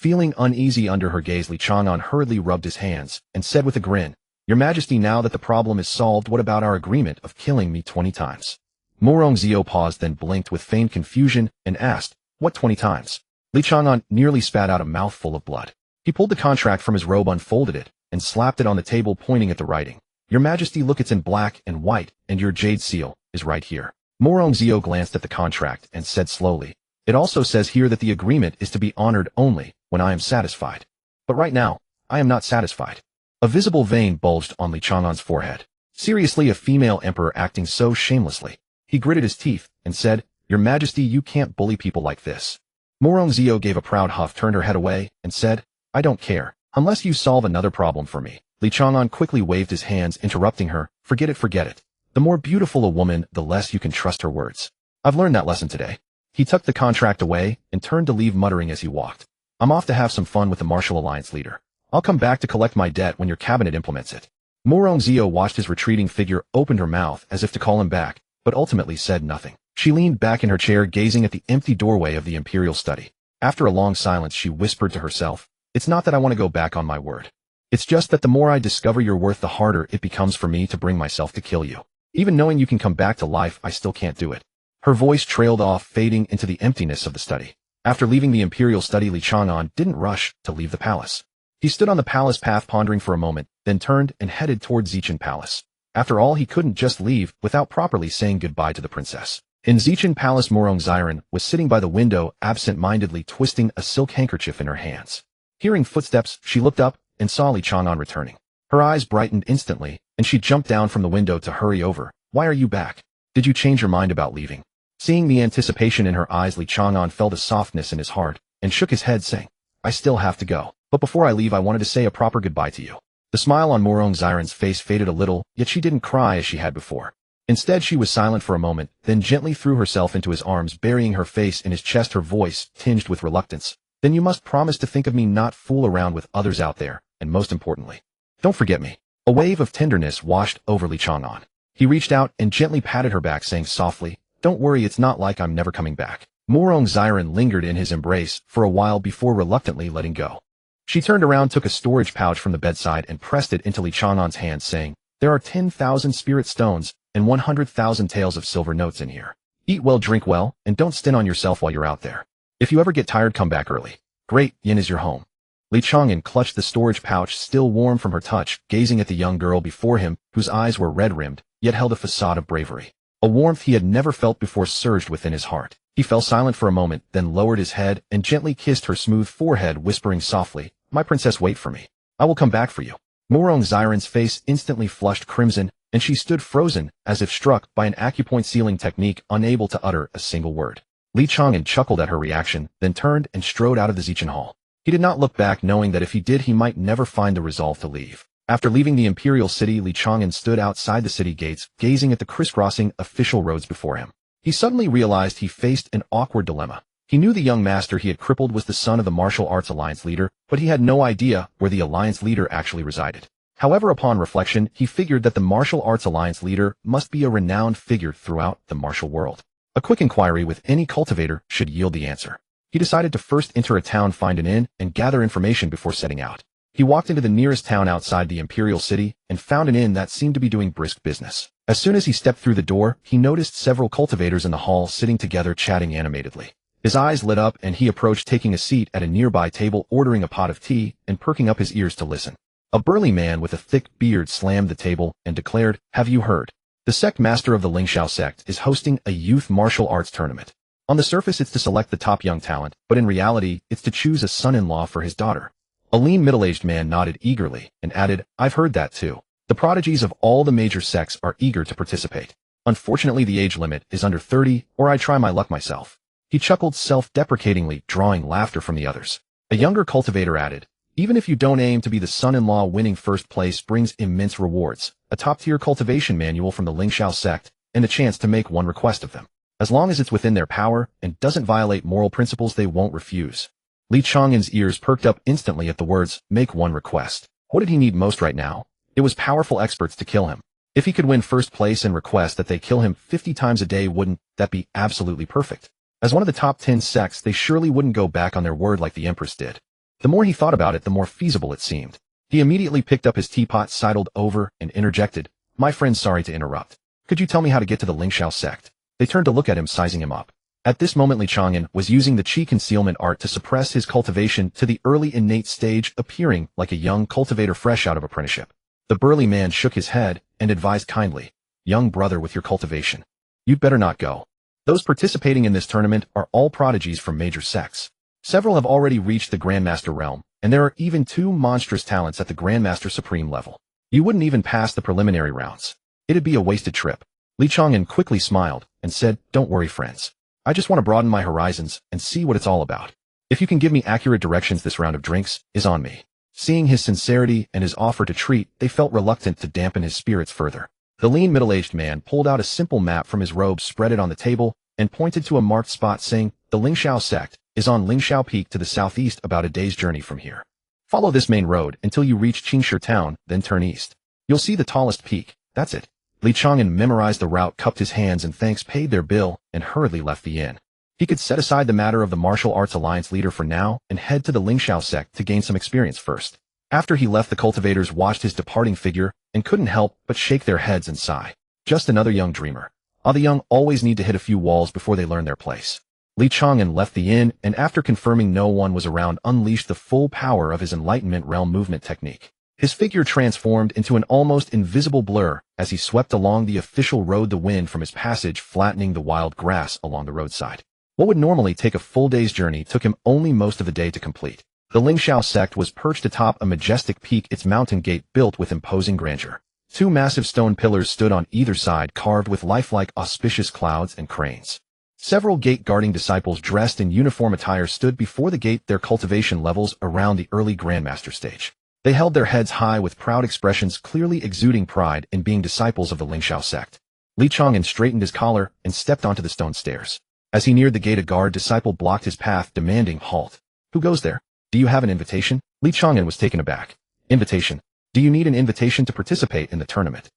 Feeling uneasy under her gaze, Li Chang'an hurriedly rubbed his hands and said with a grin, Your Majesty, now that the problem is solved, what about our agreement of killing me 20 times? Murongzio paused, then blinked with feigned confusion and asked, What 20 times? Li Chang'an nearly spat out a mouthful of blood. He pulled the contract from his robe, unfolded it, and slapped it on the table, pointing at the writing. Your Majesty, look, it's in black and white, and your jade seal is right here. Murongzio glanced at the contract and said slowly, It also says here that the agreement is to be honored only when I am satisfied. But right now, I am not satisfied. A visible vein bulged on Li Chang'an's forehead. Seriously, a female emperor acting so shamelessly. He gritted his teeth and said, Your Majesty, you can't bully people like this. Murongzio gave a proud huff, turned her head away, and said, I don't care, unless you solve another problem for me. Li Chang'an quickly waved his hands, interrupting her, Forget it, forget it. The more beautiful a woman, the less you can trust her words. I've learned that lesson today. He tucked the contract away and turned to leave, muttering as he walked, I'm off to have some fun with the Martial Alliance leader. I'll come back to collect my debt when your cabinet implements it. Murongzio watched his retreating figure, opened her mouth as if to call him back, but ultimately said nothing. She leaned back in her chair, gazing at the empty doorway of the imperial study. After a long silence, she whispered to herself, It's not that I want to go back on my word. It's just that the more I discover your worth, the harder it becomes for me to bring myself to kill you. Even knowing you can come back to life, I still can't do it. Her voice trailed off, fading into the emptiness of the study. After leaving the imperial study, Li Chang'an didn't rush to leave the palace. He stood on the palace path, pondering for a moment, then turned and headed toward Zichan Palace. After all, he couldn't just leave without properly saying goodbye to the princess. In Zichan Palace, Murongzio was sitting by the window, absent-mindedly twisting a silk handkerchief in her hands. Hearing footsteps, she looked up and saw Li Chang'an returning. Her eyes brightened instantly, and she jumped down from the window to hurry over. Why are you back? Did you change your mind about leaving? Seeing the anticipation in her eyes, Li Chang'an felt a softness in his heart and shook his head, saying, I still have to go. But before I leave, I wanted to say a proper goodbye to you. The smile on Murongzio's face faded a little, yet she didn't cry as she had before. Instead, she was silent for a moment, then gently threw herself into his arms, burying her face in his chest, her voice tinged with reluctance. Then you must promise to think of me, not fool around with others out there, and most importantly, don't forget me. A wave of tenderness washed over Li Chang'an. He reached out and gently patted her back, saying softly, Don't worry, it's not like I'm never coming back. Murongzio lingered in his embrace for a while before reluctantly letting go. She turned around, took a storage pouch from the bedside, and pressed it into Li Chang'an's hand, saying, There are 10,000 spirit stones and 100,000 taels of silver notes in here. Eat well, drink well, and don't stint on yourself while you're out there. If you ever get tired, come back early. Great, Yin is your home. Li Chang'an clutched the storage pouch, still warm from her touch, gazing at the young girl before him, whose eyes were red-rimmed, yet held a facade of bravery. A warmth he had never felt before surged within his heart. He fell silent for a moment, then lowered his head and gently kissed her smooth forehead, whispering softly, My princess, wait for me. I will come back for you. Murongzio's face instantly flushed crimson, and she stood frozen, as if struck by an acupoint sealing technique, unable to utter a single word. Li Chang'an chuckled at her reaction, then turned and strode out of the Zichan hall. He did not look back, knowing that if he did, he might never find the resolve to leave. After leaving the imperial city, Li Chang'an stood outside the city gates, gazing at the crisscrossing official roads before him. He suddenly realized he faced an awkward dilemma. He knew the young master he had crippled was the son of the martial arts alliance leader, but he had no idea where the alliance leader actually resided. However, upon reflection, he figured that the Martial Arts Alliance leader must be a renowned figure throughout the martial world. A quick inquiry with any cultivator should yield the answer. He decided to first enter a town, find an inn, and gather information before setting out. He walked into the nearest town outside the Imperial City and found an inn that seemed to be doing brisk business. As soon as he stepped through the door, he noticed several cultivators in the hall sitting together chatting animatedly. His eyes lit up and he approached, taking a seat at a nearby table, ordering a pot of tea and perking up his ears to listen. A burly man with a thick beard slammed the table and declared, "Have you heard? The sect master of the Lingxiao sect is hosting a youth martial arts tournament. On the surface it's to select the top young talent, but in reality it's to choose a son-in-law for his daughter." A lean middle-aged man nodded eagerly and added, "I've heard that too. The prodigies of all the major sects are eager to participate. Unfortunately the age limit is under 30, or I try my luck myself." He chuckled self-deprecatingly, drawing laughter from the others. A younger cultivator added, "Even if you don't aim to be the son-in-law, winning first place brings immense rewards, a top-tier cultivation manual from the Lingxiao sect, and a chance to make one request of them. As long as it's within their power and doesn't violate moral principles, they won't refuse." Li Chang'an's ears perked up instantly at the words, "make one request." What did he need most right now? It was powerful experts to kill him. If he could win first place and request that they kill him 50 times a day, wouldn't that be absolutely perfect? As one of the top 10 sects, they surely wouldn't go back on their word like the Empress did. The more he thought about it, the more feasible it seemed. He immediately picked up his teapot, sidled over, and interjected, "My friend, sorry to interrupt. Could you tell me how to get to the Lingxiao sect?" They turned to look at him, sizing him up. At this moment, Li Chang'an was using the chi concealment art to suppress his cultivation to the early innate stage, appearing like a young cultivator fresh out of apprenticeship. The burly man shook his head and advised kindly, "Young brother, with your cultivation, you'd better not go. Those participating in this tournament are all prodigies from major sects. Several have already reached the Grandmaster realm, and there are even 2 monstrous talents at the Grandmaster Supreme level. You wouldn't even pass the preliminary rounds. It'd be a wasted trip." Li Chang'an quickly smiled and said, "Don't worry, friends. I just want to broaden my horizons and see what it's all about. If you can give me accurate directions, this round of drinks is on me." Seeing his sincerity and his offer to treat, they felt reluctant to dampen his spirits further. The lean middle-aged man pulled out a simple map from his robe, spread it on the table, and pointed to a marked spot, saying, "The Lingxiao sect is on Lingxiao Peak to the southeast, about a day's journey from here. Follow this main road until you reach Qingshi town, then turn east. You'll see the tallest peak. That's it." Li Chang'an memorized the route, cupped his hands in thanks, paid their bill, and hurriedly left the inn. He could set aside the matter of the Martial Arts Alliance leader for now and head to the Lingxiao sect to gain some experience first. After he left, the cultivators watched his departing figure and couldn't help but shake their heads and sigh. Just another young dreamer. The young always need to hit a few walls before they learn their place. Li Chang'an left the inn and, after confirming no one was around, unleashed the full power of his Enlightenment Realm movement technique. His figure transformed into an almost invisible blur as he swept along the official road, the wind from his passage flattening the wild grass along the roadside. What would normally take a full day's journey took him only most of the day to complete. The Lingxiao sect was perched atop a majestic peak, its mountain gate built with imposing grandeur. 2 massive stone pillars stood on either side, carved with lifelike auspicious clouds and cranes. Several gate-guarding disciples dressed in uniform attire stood before the gate, their cultivation levels around the early Grandmaster stage. They held their heads high with proud expressions, clearly exuding pride in being disciples of the Lingxiao sect. Li Chang'an straightened his collar and stepped onto the stone stairs. As he neared the gate, a guard disciple blocked his path, demanding, "Halt. Who goes there? Do you have an invitation?" Li Chang'an was taken aback. "Invitation? Do you need an invitation to participate in the tournament?"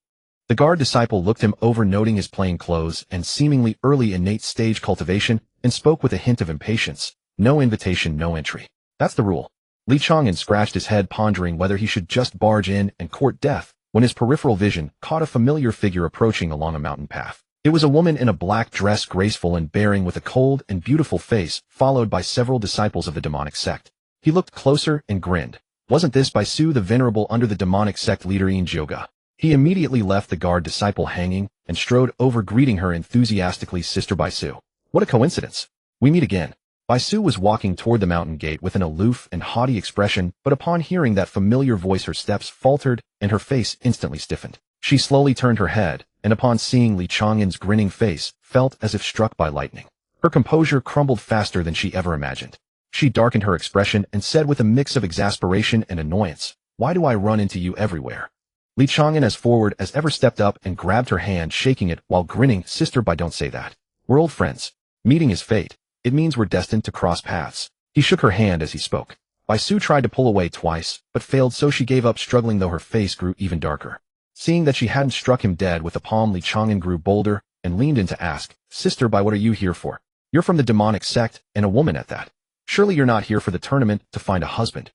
The guard disciple looked him over, noting his plain clothes and seemingly early innate stage cultivation, and spoke with a hint of impatience. "No invitation, no entry. That's the rule." Li Chang'an scratched his head, pondering whether he should just barge in and court death, when his peripheral vision caught a familiar figure approaching along a mountain path. It was a woman in a black dress, graceful and bearing, with a cold and beautiful face, followed by several disciples of the demonic sect. He looked closer and grinned. Wasn't this Baisu, the venerable under the demonic sect leader Yin Jioga? He immediately left the guard disciple hanging and strode over, greeting her enthusiastically, "Sister Baisu. What a coincidence. We meet again." Baisu was walking toward the mountain gate with an aloof and haughty expression, but upon hearing that familiar voice, her steps faltered and her face instantly stiffened. She slowly turned her head, and upon seeing Li Chang'an's grinning face, felt as if struck by lightning. Her composure crumbled faster than she ever imagined. She darkened her expression and said with a mix of exasperation and annoyance, "Why do I run into you everywhere?" Li Chang'an, as forward as ever, stepped up and grabbed her hand, shaking it while grinning. "Sister, don't say that. We're old friends. Meeting is fate. It means we're destined to cross paths." He shook her hand as he spoke. Bai Su tried to pull away twice, but failed, so she gave up struggling, though her face grew even darker. Seeing that she hadn't struck him dead with the palm, Li Chang'an grew bolder and leaned in to ask, "Sister Bai, what are you here for? You're from the demonic sect, and a woman at that. Surely you're not here for the tournament to find a husband."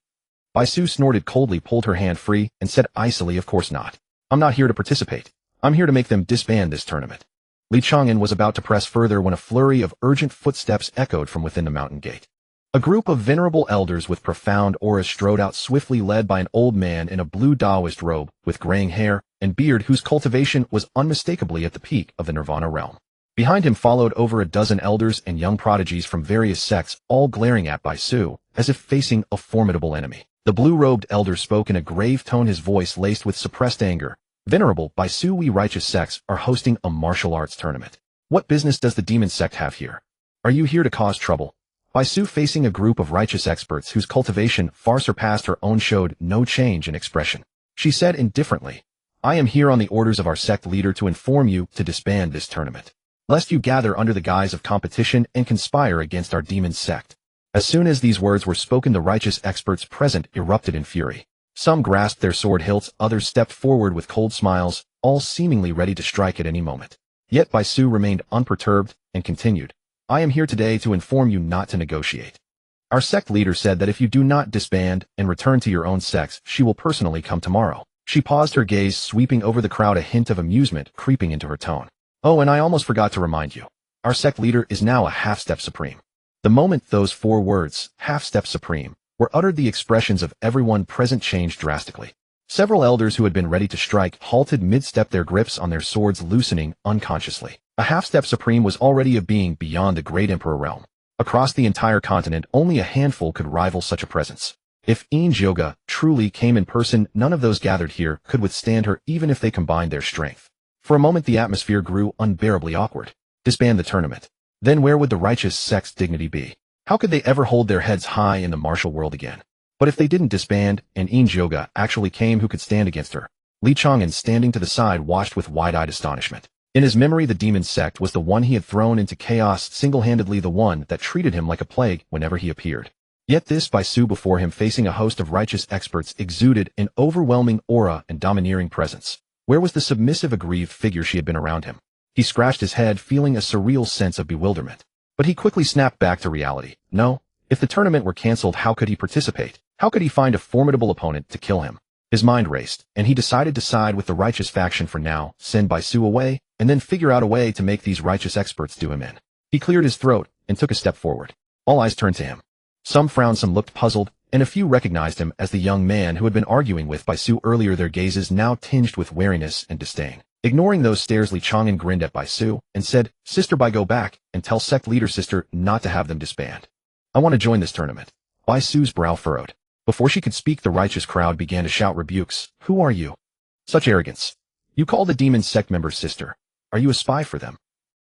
Bai Su snorted coldly, pulled her hand free, and said icily, "Of course not. I'm not here to participate. I'm here to make them disband this tournament." Li Chang'an was about to press further when a flurry of urgent footsteps echoed from within the mountain gate. A group of venerable elders with profound auras strode out swiftly, led by an old man in a blue Taoist robe, with graying hair and beard whose cultivation was unmistakably at the peak of the Nirvana realm. Behind him followed over a dozen elders and young prodigies from various sects, all glaring at Bai Su, as if facing a formidable enemy. The blue-robed elder spoke in a grave tone, his voice laced with suppressed anger. "Venerable Bai Su, we righteous sects are hosting a martial arts tournament. What business does the demon sect have here? Are you here to cause trouble?" Bai Su, facing a group of righteous experts whose cultivation far surpassed her own, showed no change in expression. She said indifferently, "I am here on the orders of our sect leader to inform you to disband this tournament, lest you gather under the guise of competition and conspire against our demon sect." As soon as these words were spoken, the righteous experts present erupted in fury. Some grasped their sword hilts, others stepped forward with cold smiles, all seemingly ready to strike at any moment. Yet Bai Su remained unperturbed and continued, "I am here today to inform you not to negotiate. Our sect leader said that if you do not disband and return to your own sects, she will personally come tomorrow." She paused, her gaze sweeping over the crowd, a hint of amusement creeping into her tone. "Oh, and I almost forgot to remind you. Our sect leader is now a half-step supreme." The moment those 4 words, "half-step supreme," were uttered, the expressions of everyone present changed drastically. Several elders who had been ready to strike halted mid-step, their grips on their swords loosening unconsciously. A half-step supreme was already a being beyond the great emperor realm. Across the entire continent, only a handful could rival such a presence. If Yoga truly came in person, none of those gathered here could withstand her, even if they combined their strength. For a moment the atmosphere grew unbearably awkward. Disband the tournament. Then where would the righteous sect's dignity be? How could they ever hold their heads high in the martial world again? But if they didn't disband, and Yoga actually came, who could stand against her? Li Chang'an, standing to the side, watched with wide-eyed astonishment. In his memory, the demon sect was the one he had thrown into chaos single-handedly, the one that treated him like a plague whenever he appeared. Yet this Bai Su before him, facing a host of righteous experts, exuded an overwhelming aura and domineering presence. Where was the submissive, aggrieved figure she had been around him? He scratched his head, feeling a surreal sense of bewilderment. But he quickly snapped back to reality. No, if the tournament were cancelled, how could he participate? How could he find a formidable opponent to kill him? His mind raced, and he decided to side with the righteous faction for now, send Bai Su away, and then figure out a way to make these righteous experts do him in. He cleared his throat and took a step forward. All eyes turned to him. Some frowned, some looked puzzled, and a few recognized him as the young man who had been arguing with Bai Su earlier, their gazes now tinged with wariness and disdain. Ignoring those stares, Li Chang'an grinned at Bai Su and said, "Sister Bai, go back and tell sect leader sister not to have them disband. I want to join this tournament." Bai Su's brow furrowed. Before she could speak, the righteous crowd began to shout rebukes. "Who are you? Such arrogance. You call the demon sect members sister. Are you a spy for them?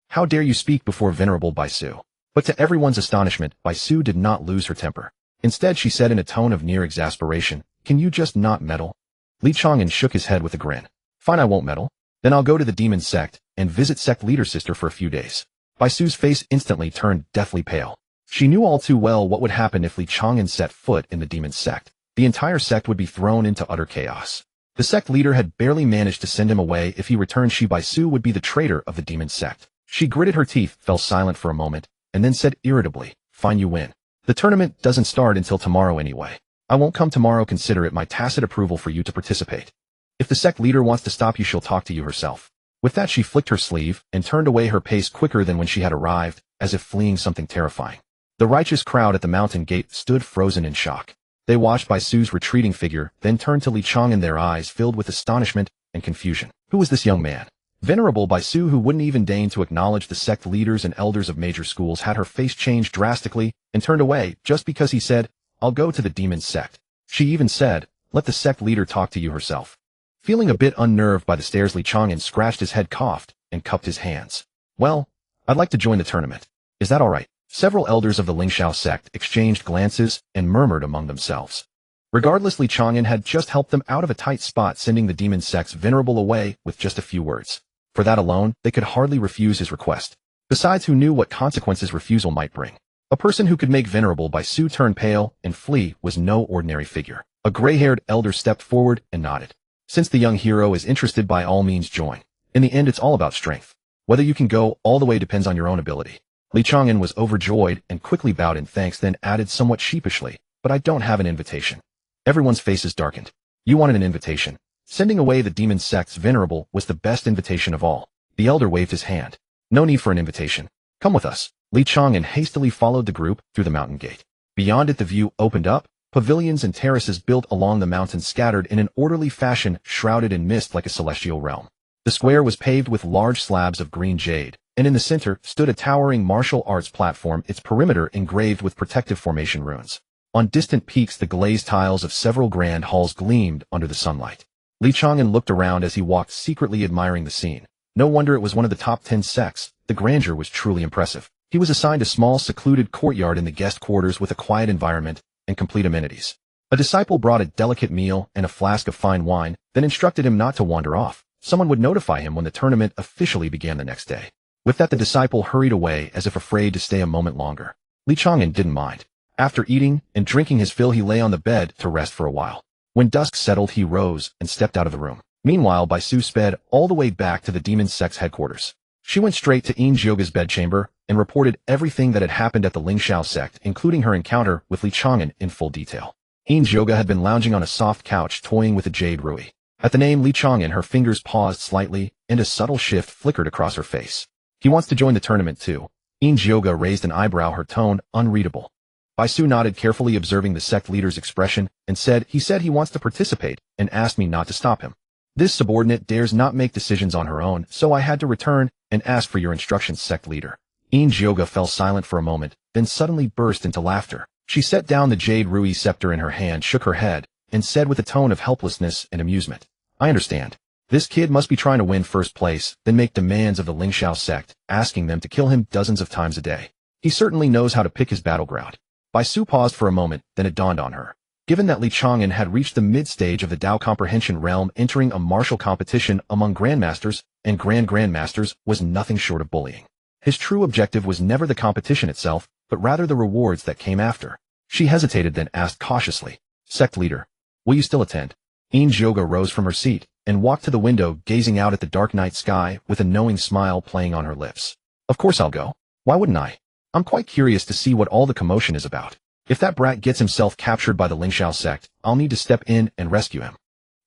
How dare you speak before venerable Bai Su?" But to everyone's astonishment, Bai Su did not lose her temper. Instead, she said in a tone of near exasperation, "Can you just not meddle?" Li Chang'an shook his head with a grin. "Fine, I won't meddle. Then I'll go to the demon sect and visit sect leader sister for a few days." Bai Su's face instantly turned deathly pale. She knew all too well what would happen if Li Chang'an set foot in the demon sect. The entire sect would be thrown into utter chaos. The sect leader had barely managed to send him away. If he returned, she, Bai Su, would be the traitor of the demon sect. She gritted her teeth, fell silent for a moment, and then said irritably, "Fine, you win. The tournament doesn't start until tomorrow anyway. I won't come tomorrow. Consider it my tacit approval for you to participate. If the sect leader wants to stop you, she'll talk to you herself." With that, she flicked her sleeve and turned away, her pace quicker than when she had arrived, as if fleeing something terrifying. The righteous crowd at the mountain gate stood frozen in shock. They watched Bai Su's retreating figure, then turned to Li Chang'an, their eyes filled with astonishment and confusion. Who was this young man? Venerable Bai Su, who wouldn't even deign to acknowledge the sect leaders and elders of major schools, had her face change drastically and turned away just because he said, "I'll go to the demon sect." She even said, "Let the sect leader talk to you herself." Feeling a bit unnerved by the stares, Li Chang'an scratched his head, coughed, and cupped his hands. "Well, I'd like to join the tournament. Is that all right?" Several elders of the Lingxiao sect exchanged glances and murmured among themselves. Regardless, Li Chang'an had just helped them out of a tight spot, sending the demon sect's venerable away with just a few words. For that alone, they could hardly refuse his request. Besides, who knew what consequences refusal might bring? A person who could make venerable Baisu turn pale and flee was no ordinary figure. A gray-haired elder stepped forward and nodded. Since the young hero is interested, by all means join. In the end, it's all about strength. Whether you can go all the way depends on your own ability. Li Chang'an was overjoyed and quickly bowed in thanks, then added somewhat sheepishly, but I don't have an invitation. Everyone's faces darkened. You wanted an invitation. Sending away the demon sect's venerable was the best invitation of all. The elder waved his hand. No need for an invitation. Come with us. Li Chang'an hastily followed the group through the mountain gate. Beyond it the view opened up. Pavilions and terraces built along the mountain scattered in an orderly fashion, shrouded in mist like a celestial realm. The square was paved with large slabs of green jade, and in the center stood a towering martial arts platform, its perimeter engraved with protective formation runes. On distant peaks the glazed tiles of several grand halls gleamed under the sunlight. Li Chang'an looked around as he walked, secretly admiring the scene. No wonder it was one of the top 10 sects. The grandeur was truly impressive. He was assigned a small secluded courtyard in the guest quarters with a quiet environment and complete amenities. A disciple brought a delicate meal and a flask of fine wine, then instructed him not to wander off. Someone would notify him when the tournament officially began the next day. With that, the disciple hurried away as if afraid to stay a moment longer. Li Chang'an didn't mind. After eating and drinking his fill, he lay on the bed to rest for a while. When dusk settled, he rose and stepped out of the room. Meanwhile, Baisu sped all the way back to the demon sect's headquarters. She went straight to Yin Jioga's bedchamber and reported everything that had happened at the Lingxiao sect, including her encounter with Li Chang'an, in full detail. Yin Jioga had been lounging on a soft couch toying with a jade rui. At the name Li Chang'an, her fingers paused slightly, and a subtle shift flickered across her face. He wants to join the tournament too. Yin Jioga raised an eyebrow, her tone unreadable. Baisu nodded, carefully observing the sect leader's expression, and said, he said he wants to participate, and asked me not to stop him. This subordinate dares not make decisions on her own, so I had to return and ask for your instructions, sect leader. Yin Jioga fell silent for a moment, then suddenly burst into laughter. She set down the jade rui scepter in her hand, shook her head, and said with a tone of helplessness and amusement, I understand. This kid must be trying to win first place, then make demands of the Lingxiao sect, asking them to kill him dozens of times a day. He certainly knows how to pick his battleground. Baisu paused for a moment, then it dawned on her. Given that Li Chang'an had reached the mid-stage of the Dao comprehension realm, entering a martial competition among grandmasters and grandmasters was nothing short of bullying. His true objective was never the competition itself, but rather the rewards that came after. She hesitated, then asked cautiously, Sect leader, will you still attend? Yin Jioga rose from her seat and walked to the window, gazing out at the dark night sky with a knowing smile playing on her lips. Of course I'll go. Why wouldn't I? I'm quite curious to see what all the commotion is about. If that brat gets himself captured by the Lingxiao sect, I'll need to step in and rescue him.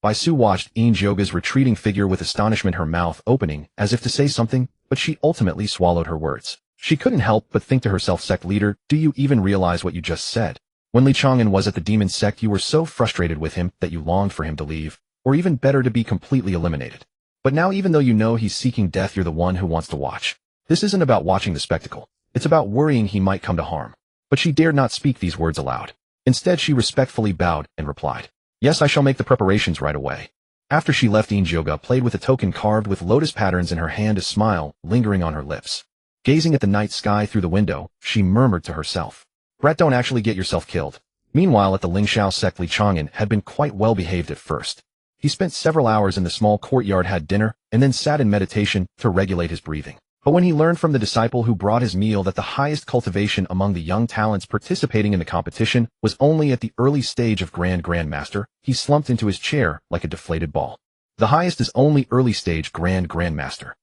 Baisu watched Yin Jioga's retreating figure with astonishment, her mouth opening as if to say something, but she ultimately swallowed her words. She couldn't help but think to herself, Sect leader, do you even realize what you just said? When Li Chang'an was at the demon sect, you were so frustrated with him that you longed for him to leave, or even better, to be completely eliminated. But now, even though you know he's seeking death, you're the one who wants to watch. This isn't about watching the spectacle. It's about worrying he might come to harm. But she dared not speak these words aloud. Instead, she respectfully bowed and replied, Yes, I shall make the preparations right away. After she left, Yin Jioga played with a token carved with lotus patterns in her hand, a smile lingering on her lips. Gazing at the night sky through the window, she murmured to herself, Brat, don't actually get yourself killed. Meanwhile, at the Lingxiao sect, Li Chang'an had been quite well behaved at first. He spent several hours in the small courtyard, had dinner, and then sat in meditation to regulate his breathing. But when he learned from the disciple who brought his meal that the highest cultivation among the young talents participating in the competition was only at the early stage of Grandmaster, he slumped into his chair like a deflated ball. The highest is only early stage Grandmaster.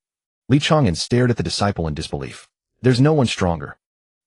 Li Chang'an stared at the disciple in disbelief. There's no one stronger.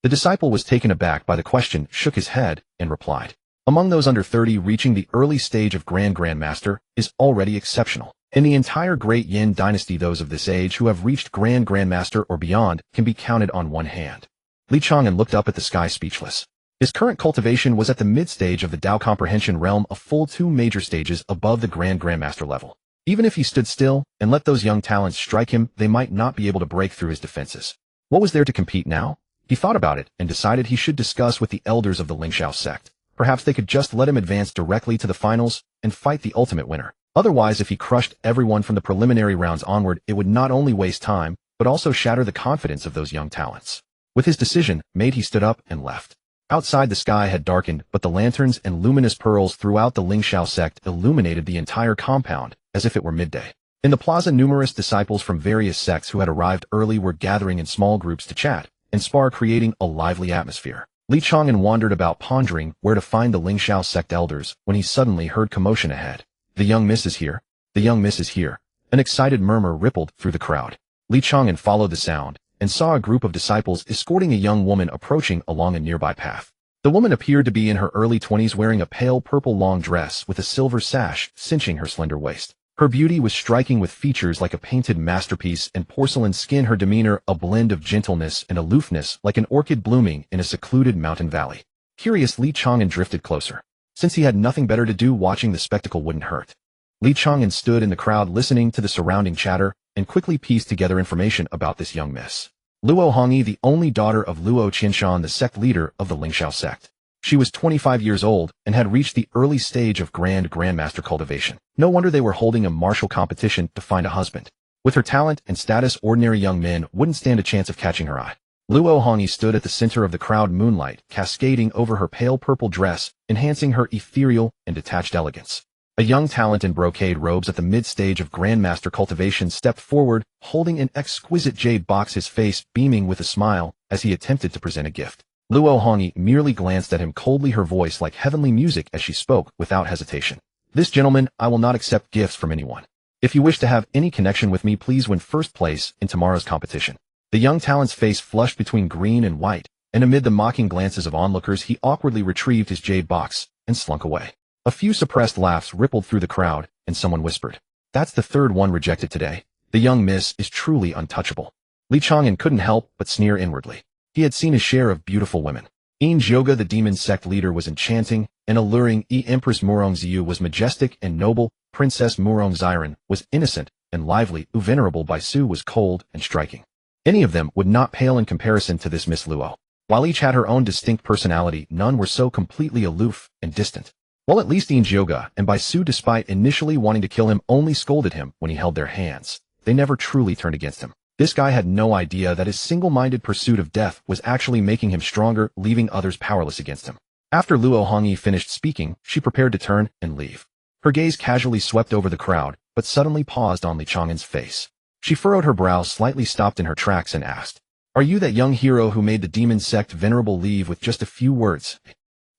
The disciple was taken aback by the question, shook his head, and replied, Among those under 30, reaching the early stage of Grandmaster is already exceptional. In the entire Great Yin dynasty, those of this age who have reached Grandmaster or beyond can be counted on one hand. Li Chang'an looked up at the sky, speechless. His current cultivation was at the mid-stage of the Dao comprehension realm, a full 2 major stages above the Grandmaster level. Even if he stood still and let those young talents strike him, they might not be able to break through his defenses. What was there to compete now? He thought about it and decided he should discuss with the elders of the Lingxiao sect. Perhaps they could just let him advance directly to the finals and fight the ultimate winner. Otherwise, if he crushed everyone from the preliminary rounds onward, it would not only waste time, but also shatter the confidence of those young talents. With his decision made, he stood up and left. Outside, the sky had darkened, but the lanterns and luminous pearls throughout the Lingxiao sect illuminated the entire compound, as if it were midday. In the plaza, numerous disciples from various sects who had arrived early were gathering in small groups to chat, and spar, creating a lively atmosphere. Li Chang'an wandered about pondering where to find the Lingxiao sect elders when he suddenly heard commotion ahead. "The young miss is here. The young miss is here." An excited murmur rippled through the crowd. Li Chang'an followed the sound and saw a group of disciples escorting a young woman approaching along a nearby path. The woman appeared to be in her early 20s, wearing a pale purple long dress with a silver sash cinching her slender waist. Her beauty was striking, with features like a painted masterpiece and porcelain skin, her demeanor a blend of gentleness and aloofness, like an orchid blooming in a secluded mountain valley. Curious, Li Chang'an drifted closer. Since he had nothing better to do, watching the spectacle wouldn't hurt. Li Chang'an stood in the crowd listening to the surrounding chatter and quickly pieced together information about this young miss. Luo Hongyi, the only daughter of Luo Qinshan, the sect leader of the Lingxiao sect. She was 25 years old and had reached the early stage of grandmaster cultivation. No wonder they were holding a martial competition to find a husband. With her talent and status, ordinary young men wouldn't stand a chance of catching her eye. Luo Hongyi stood at the center of the crowd, moonlight cascading over her pale purple dress, enhancing her ethereal and detached elegance. A young talent in brocade robes at the mid-stage of grandmaster cultivation stepped forward, holding an exquisite jade box, his face beaming with a smile as he attempted to present a gift. Luo Hongyi merely glanced at him coldly, her voice like heavenly music as she spoke without hesitation. "This gentleman, I will not accept gifts from anyone. If you wish to have any connection with me, please win first place in tomorrow's competition." The young talent's face flushed between green and white, and amid the mocking glances of onlookers, he awkwardly retrieved his jade box and slunk away. A few suppressed laughs rippled through the crowd, and someone whispered, "That's the third one rejected today. The young miss is truly untouchable." Li Chang'an couldn't help but sneer inwardly. He had seen his share of beautiful women. Yin Zhouge, the demon sect leader, was enchanting and alluring. Empress Murongziyu was majestic and noble. Princess Murongziren was innocent and lively. Venerable Baisu was cold and striking. Any of them would not pale in comparison to this Miss Luo. While each had her own distinct personality, none were so completely aloof and distant. Well, at least Yin Zhouge and Baisu, despite initially wanting to kill him, only scolded him when he held their hands. They never truly turned against him. This guy had no idea that his single-minded pursuit of death was actually making him stronger, leaving others powerless against him. After Luo Hongyi finished speaking, she prepared to turn and leave. Her gaze casually swept over the crowd, but suddenly paused on Li Chang'an's face. She furrowed her brow, slightly stopped in her tracks, and asked, "Are you that young hero who made the demon sect venerable leave with just a few words?"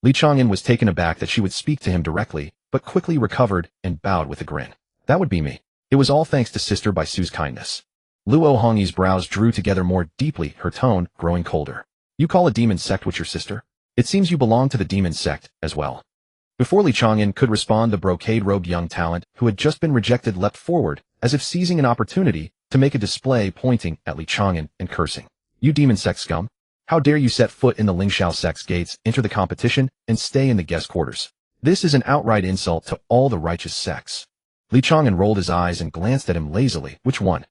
Li Chang'an was taken aback that she would speak to him directly, but quickly recovered and bowed with a grin. "That would be me. It was all thanks to Sister Baisu's kindness." Luo Hongyi's brows drew together more deeply, her tone growing colder. "You call a demon sect with your sister? It seems you belong to the demon sect as well." Before Li Chang'an could respond, the brocade-robed young talent, who had just been rejected, leapt forward, as if seizing an opportunity to make a display, pointing at Li Chang'an and cursing. "You demon sect scum! How dare you set foot in the Lingxiao sect's gates, enter the competition, and stay in the guest quarters? This is an outright insult to all the righteous sects." Li Chang'an rolled his eyes and glanced at him lazily. "Which one?"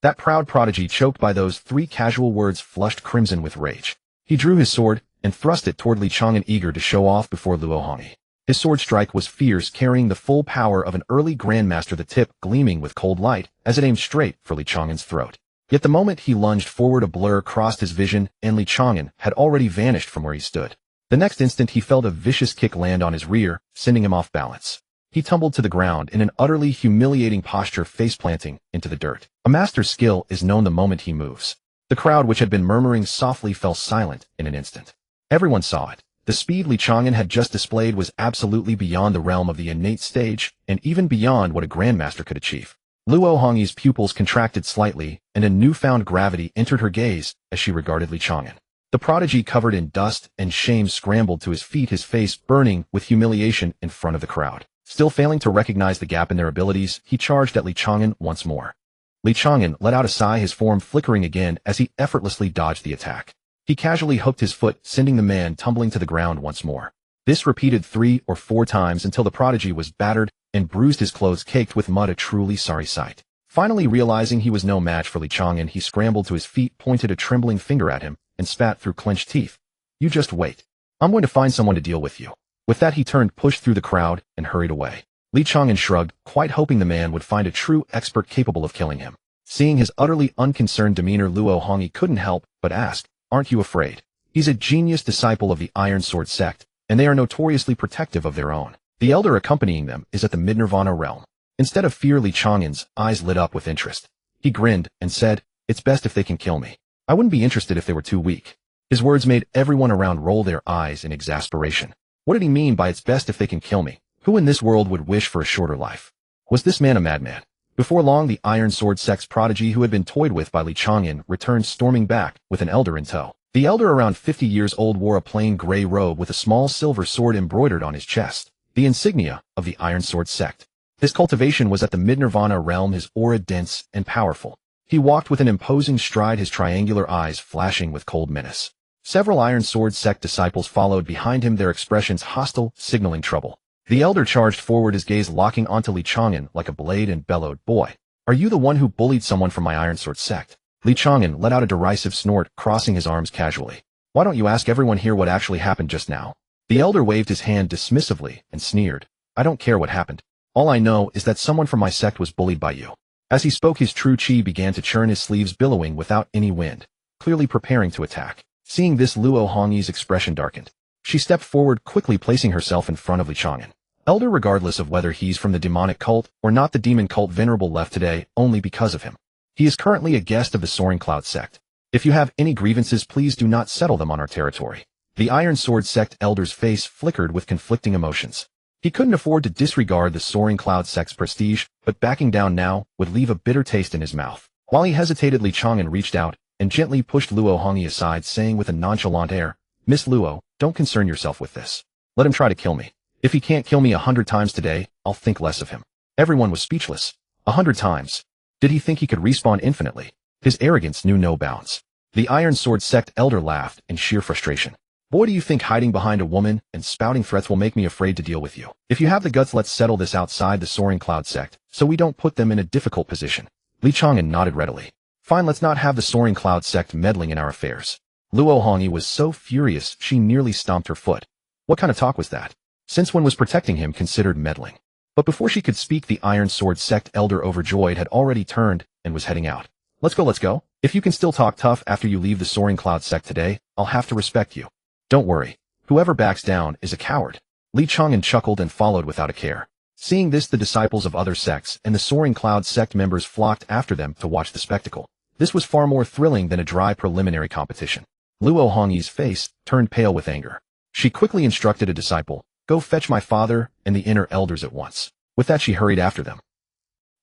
That proud prodigy, choked by those three casual words, flushed crimson with rage. He drew his sword and thrust it toward Li Chang'an, eager to show off before Luo Hongyi. His sword strike was fierce, carrying the full power of an early grandmaster, the tip gleaming with cold light as it aimed straight for Li Chang'an's throat. Yet the moment he lunged forward, a blur crossed his vision, and Li Chang'an had already vanished from where he stood. The next instant, he felt a vicious kick land on his rear, sending him off balance. He tumbled to the ground in an utterly humiliating posture, face-planting into the dirt. A master's skill is known the moment he moves. The crowd, which had been murmuring softly, fell silent in an instant. Everyone saw it. The speed Li Chang'an had just displayed was absolutely beyond the realm of the innate stage, and even beyond what a grandmaster could achieve. Luo Hongyi's pupils contracted slightly, and a newfound gravity entered her gaze as she regarded Li Chang'an. The prodigy, covered in dust and shame, scrambled to his feet, his face burning with humiliation in front of the crowd. Still failing to recognize the gap in their abilities, he charged at Li Chang'an once more. Li Chang'an let out a sigh, his form flickering again as he effortlessly dodged the attack. He casually hooked his foot, sending the man tumbling to the ground once more. This repeated 3 or 4 times until the prodigy was battered and bruised, his clothes caked with mud, a truly sorry sight. Finally realizing he was no match for Li Chang'an, he scrambled to his feet, pointed a trembling finger at him, and spat through clenched teeth. "You just wait. I'm going to find someone to deal with you." With that, he turned, pushed through the crowd, and hurried away. Li Chang'an shrugged, quite hoping the man would find a true expert capable of killing him. Seeing his utterly unconcerned demeanor, Luo Hongyi couldn't help but ask, "Aren't you afraid? He's a genius disciple of the Iron Sword sect, and they are notoriously protective of their own. The elder accompanying them is at the Mid-Nirvana realm." Instead of fear, Li Chang'an's eyes lit up with interest. He grinned and said, "It's best if they can kill me. I wouldn't be interested if they were too weak. His words made everyone around roll their eyes in exasperation. What did he mean by it's best if they can kill me? Who in this world would wish for a shorter life? Was this man a madman? Before long, the Iron Sword sex prodigy who had been toyed with by Li Chang'an returned storming back with an elder in tow. The elder, around 50 years old, wore a plain gray robe with a small silver sword embroidered on his chest, the insignia of the Iron Sword sect. His cultivation was at the mid-nirvana realm, his aura dense and powerful. He walked with an imposing stride, his triangular eyes flashing with cold menace. Several Iron Sword sect disciples followed behind him, their expressions hostile, signaling trouble. The elder charged forward, his gaze locking onto Li Chang'an like a blade, and bellowed, "Boy, are you the one who bullied someone from my Iron Sword sect?" Li Chang'an let out a derisive snort, crossing his arms casually. "Why don't you ask everyone here what actually happened just now?" The elder waved his hand dismissively and sneered. "I don't care what happened. All I know is that someone from my sect was bullied by you." As he spoke, his true chi began to churn, his sleeves billowing without any wind, clearly preparing to attack. Seeing this, Luo Hongyi's expression darkened. She stepped forward, quickly placing herself in front of Li Chang'an. "Elder, regardless of whether he's from the demonic cult or not, the demon cult venerable left today only because of him. He is currently a guest of the Soaring Cloud sect. If you have any grievances, please do not settle them on our territory." The Iron Sword sect elder's face flickered with conflicting emotions. He couldn't afford to disregard the Soaring Cloud sect's prestige, but backing down now would leave a bitter taste in his mouth. While he hesitated, Li Chang'an reached out and gently pushed Luo Hongyi aside, saying with a nonchalant air, "Miss Luo, don't concern yourself with this. Let him try to kill me. If he can't kill me 100 times today, I'll think less of him." Everyone was speechless. 100 times. Did he think he could respawn infinitely? His arrogance knew no bounds. The Iron Sword sect elder laughed in sheer frustration. "Boy, do you think hiding behind a woman and spouting threats will make me afraid to deal with you? If you have the guts, let's settle this outside the Soaring Cloud sect, so we don't put them in a difficult position." Li Chang'an nodded readily. "Fine, let's not have the Soaring Cloud sect meddling in our affairs." Luo Hongyi was so furious she nearly stomped her foot. What kind of talk was that? Since when was protecting him considered meddling? But before she could speak, the Iron Sword sect elder, overjoyed, had already turned and was heading out. Let's go. If you can still talk tough after you leave the Soaring Cloud sect today, I'll have to respect you." "Don't worry. Whoever backs down is a coward." Li Chang'an chuckled and followed without a care. Seeing this, the disciples of other sects and the Soaring Cloud sect members flocked after them to watch the spectacle. This was far more thrilling than a dry preliminary competition. Luo Hongyi's face turned pale with anger. She quickly instructed a disciple, "Go fetch my father and the inner elders at once." With that, she hurried after them.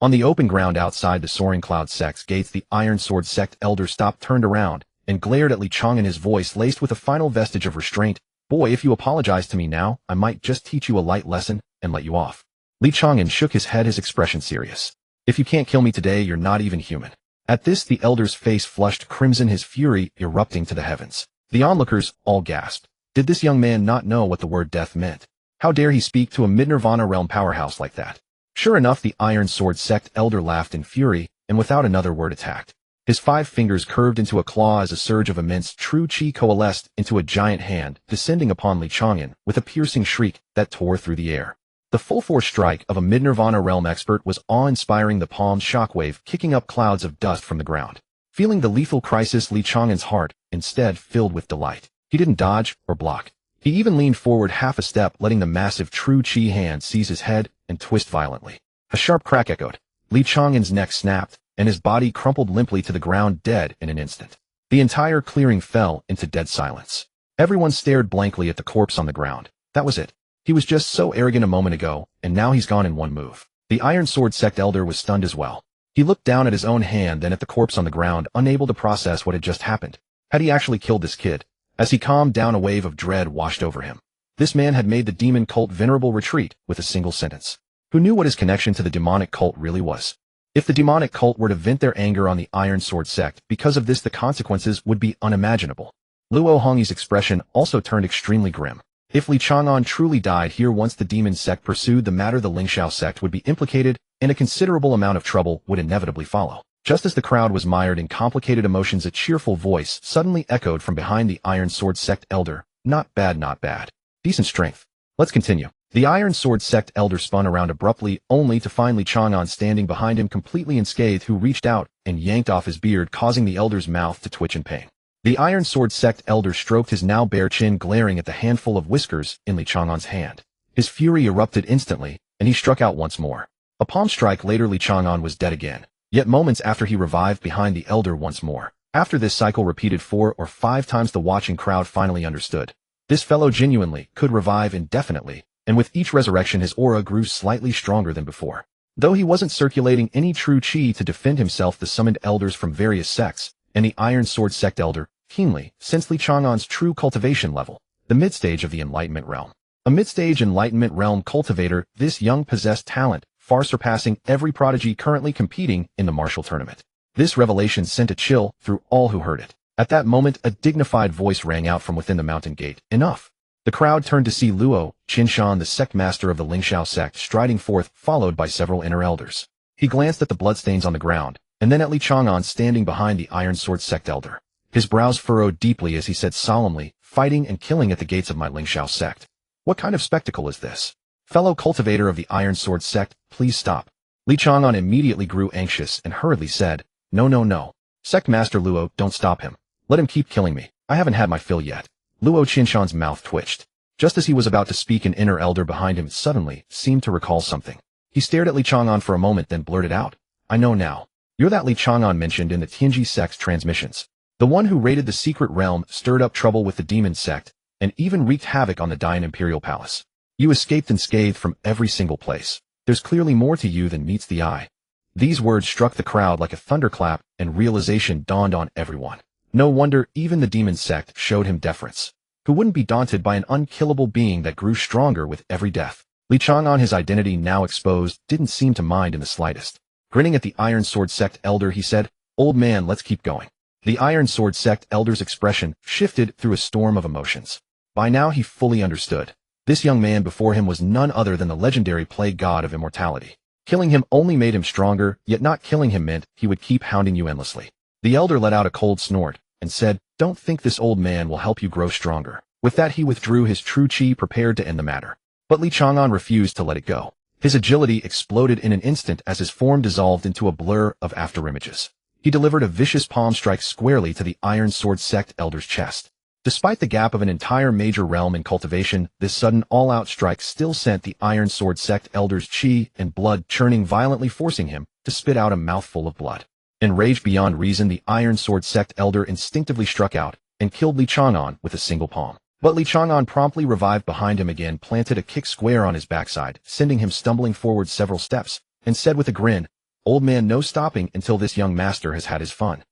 On the open ground outside the Soaring Cloud sect's gates, the Iron Sword sect elder stopped, turned around, and glared at Li Chang'an, his voice laced with a final vestige of restraint. "Boy, if you apologize to me now, I might just teach you a light lesson and let you off." Li Chang'an shook his head, his expression serious. "If you can't kill me today, you're not even human." At this, the elder's face flushed crimson, his fury erupting to the heavens. The onlookers all gasped. Did this young man not know what the word death meant? How dare he speak to a mid-nirvana realm powerhouse like that? Sure enough, the Iron Sword sect elder laughed in fury, and without another word attacked. His 5 fingers curved into a claw as a surge of immense true chi coalesced into a giant hand, descending upon Li Chang'an with a piercing shriek that tore through the air. The full-force strike of a mid-nirvana realm expert was awe-inspiring, the palm's shockwave kicking up clouds of dust from the ground. Feeling the lethal crisis, Li Chang'an's heart instead filled with delight. He didn't dodge or block. He even leaned forward half a step, letting the massive true chi hand seize his head and twist violently. A sharp crack echoed. Li Chang'an's neck snapped, and his body crumpled limply to the ground, dead in an instant. The entire clearing fell into dead silence. Everyone stared blankly at the corpse on the ground. That was it. He was just so arrogant a moment ago, and now he's gone in one move. The Iron Sword sect elder was stunned as well. He looked down at his own hand, then at the corpse on the ground, unable to process what had just happened. Had he actually killed this kid? As he calmed down, a wave of dread washed over him. This man had made the demon cult venerable retreat with a single sentence. Who knew what his connection to the demonic cult really was? If the demonic cult were to vent their anger on the Iron Sword sect because of this, the consequences would be unimaginable. Luo Hongyi's expression also turned extremely grim. If Li Chang'an truly died here once the demon sect pursued the matter, the Lingxiao sect would be implicated, and a considerable amount of trouble would inevitably follow. Just as the crowd was mired in complicated emotions, a cheerful voice suddenly echoed from behind the Iron Sword sect elder. Not bad, not bad. Decent strength. Let's continue." The Iron Sword sect elder spun around abruptly, only to find Li Chang'an standing behind him, completely unscathed, who reached out and yanked off his beard, causing the elder's mouth to twitch in pain. The Iron Sword sect elder stroked his now bare chin, glaring at the handful of whiskers in Li Chang'an's hand. His fury erupted instantly, and he struck out once more. A palm strike later, Li Chang'an was dead again. Yet moments after, he revived behind the elder once more. After this cycle repeated 4 or 5 times, the watching crowd finally understood. This fellow genuinely could revive indefinitely, and with each resurrection his aura grew slightly stronger than before. Though he wasn't circulating any true chi to defend himself, the summoned elders from various sects, and the Iron Sword sect elder, keenly sensed Li Chang'an's true cultivation level, the mid-stage of the Enlightenment realm. A mid-stage Enlightenment realm cultivator, this young possessed talent, far surpassing every prodigy currently competing in the martial tournament. This revelation sent a chill through all who heard it. At that moment, a dignified voice rang out from within the mountain gate. Enough! The crowd turned to see Luo Qinshan, the sect master of the Lingxiao sect, striding forth, followed by several inner elders. He glanced at the bloodstains on the ground, and then at Li Chang'an standing behind the Iron Sword sect elder. His brows furrowed deeply as he said solemnly, "Fighting and killing at the gates of my Lingxiao sect. What kind of spectacle is this? Fellow cultivator of the Iron Sword sect, please stop." Li Chang'an immediately grew anxious and hurriedly said, No, no, no. Sect Master Luo, don't stop him. Let him keep killing me. I haven't had my fill yet. Luo Qinshan's mouth twitched. Just as he was about to speak, an inner elder behind him suddenly seemed to recall something. He stared at Li Chang'an for a moment, then blurted out, "I know now. You're that Li Chang'an mentioned in the Tianji sect's transmissions. The one who raided the secret realm, stirred up trouble with the demon sect, and even wreaked havoc on the Dian Imperial Palace. You escaped unscathed from every single place. There's clearly more to you than meets the eye." These words struck the crowd like a thunderclap, and realization dawned on everyone. No wonder even the demon sect showed him deference. Who wouldn't be daunted by an unkillable being that grew stronger with every death? Li Chang'an, his identity now exposed, didn't seem to mind in the slightest. Grinning at the Iron Sword sect elder, he said, "Old man, let's keep going." The Iron Sword sect elder's expression shifted through a storm of emotions. By now he fully understood. This young man before him was none other than the legendary plague god of immortality. Killing him only made him stronger, yet not killing him meant he would keep hounding you endlessly. The elder let out a cold snort and said, "Don't think this old man will help you grow stronger." With that he withdrew his true chi, prepared to end the matter. But Li Chang'an refused to let it go. His agility exploded in an instant as his form dissolved into a blur of afterimages. He delivered a vicious palm strike squarely to the Iron Sword sect elder's chest. Despite the gap of an entire major realm in cultivation, this sudden all-out strike still sent the Iron Sword sect elder's chi and blood churning violently, forcing him to spit out a mouthful of blood. Enraged beyond reason, the Iron Sword sect elder instinctively struck out and killed Li Chang'an with a single palm. But Li Chang'an promptly revived behind him again, planted a kick square on his backside, sending him stumbling forward several steps, and said with a grin, "Old man, no stopping until this young master has had his fun.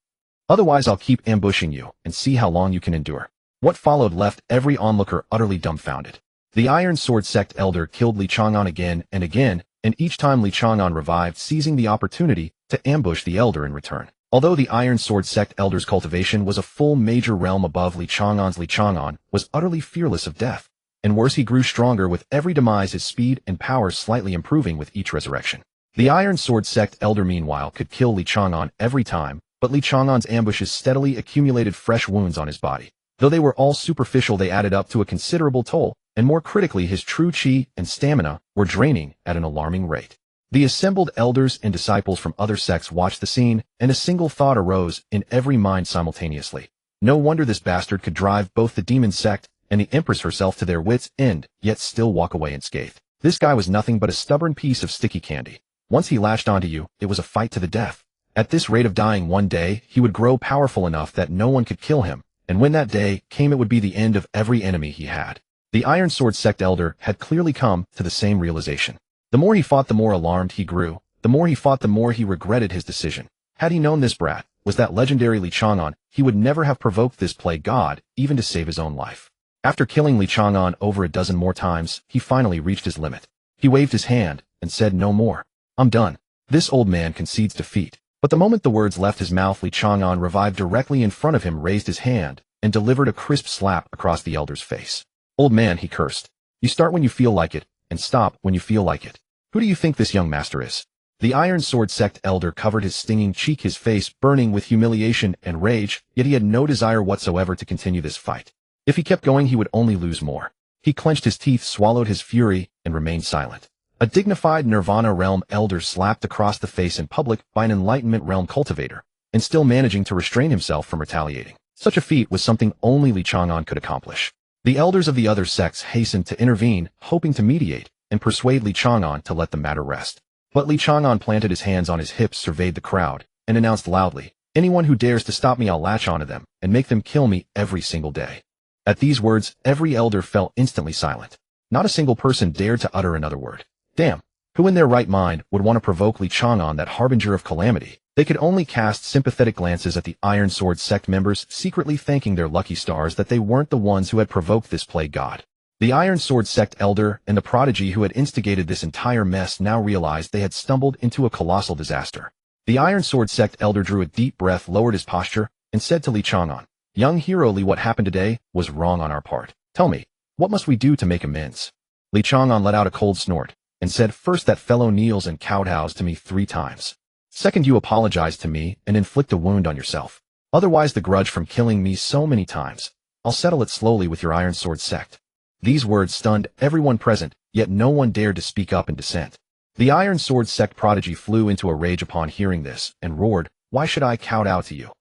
Otherwise I'll keep ambushing you and see how long you can endure." What followed left every onlooker utterly dumbfounded. The Iron Sword sect elder killed Li Chang'an again, and each time Li Chang'an revived, seizing the opportunity to ambush the elder in return. Although the Iron Sword sect elder's cultivation was a full major realm above Li Chang'an's, Li Chang'an was utterly fearless of death. And worse, he grew stronger with every demise, his speed and power slightly improving with each resurrection. The Iron Sword sect elder meanwhile could kill Li Chang'an every time, but Li Chang'an's ambushes steadily accumulated fresh wounds on his body. Though they were all superficial, they added up to a considerable toll, and more critically, his true chi and stamina were draining at an alarming rate. The assembled elders and disciples from other sects watched the scene, and a single thought arose in every mind simultaneously. No wonder this bastard could drive both the demon sect and the Empress herself to their wits' end, yet still walk away unscathed. This guy was nothing but a stubborn piece of sticky candy. Once he latched onto you, it was a fight to the death. At this rate of dying one day, he would grow powerful enough that no one could kill him. And when that day came, it would be the end of every enemy he had. The Iron Sword sect elder had clearly come to the same realization. The more he fought, the more alarmed he grew. The more he fought, the more he regretted his decision. Had he known this brat was that legendary Li Chang'an, he would never have provoked this plague god, even to save his own life. After killing Li Chang'an over a dozen more times, he finally reached his limit. He waved his hand and said, "No more. I'm done." This old man concedes defeat. But the moment the words left his mouth, Li Chang'an revived directly in front of him, raised his hand, and delivered a crisp slap across the elder's face. "Old man," he cursed. "You start when you feel like it, and stop when you feel like it. Who do you think this young master is?" The Iron Sword sect elder covered his stinging cheek, his face burning with humiliation and rage, yet he had no desire whatsoever to continue this fight. If he kept going, he would only lose more. He clenched his teeth, swallowed his fury, and remained silent. A dignified Nirvana realm elder slapped across the face in public by an Enlightenment realm cultivator, and still managing to restrain himself from retaliating. Such a feat was something only Li Chang'an could accomplish. The elders of the other sects hastened to intervene, hoping to mediate and persuade Li Chang'an to let the matter rest. But Li Chang'an planted his hands on his hips, surveyed the crowd, and announced loudly, Anyone who dares to stop me, I'll latch onto them and make them kill me every single day." At these words, every elder fell instantly silent. Not a single person dared to utter another word. Damn. Who in their right mind would want to provoke Li Chang'an, that harbinger of calamity? They could only cast sympathetic glances at the Iron Sword sect members, secretly thanking their lucky stars that they weren't the ones who had provoked this plague god. The Iron Sword sect elder and the prodigy who had instigated this entire mess now realized they had stumbled into a colossal disaster. The Iron Sword sect elder drew a deep breath, lowered his posture, and said to Li Chang'an, "Young hero Li, what happened today was wrong on our part. Tell me, what must we do to make amends?" Li Chang'an let out a cold snort and said, "First, that fellow kneels and kowtows to me 3 times. Second, you apologize to me and inflict a wound on yourself. Otherwise, the grudge from killing me so many times, I'll settle it slowly with your Iron Sword sect." These words stunned everyone present, yet no one dared to speak up in dissent. The Iron Sword sect prodigy flew into a rage upon hearing this and roared, "Why should I kowtow to you?"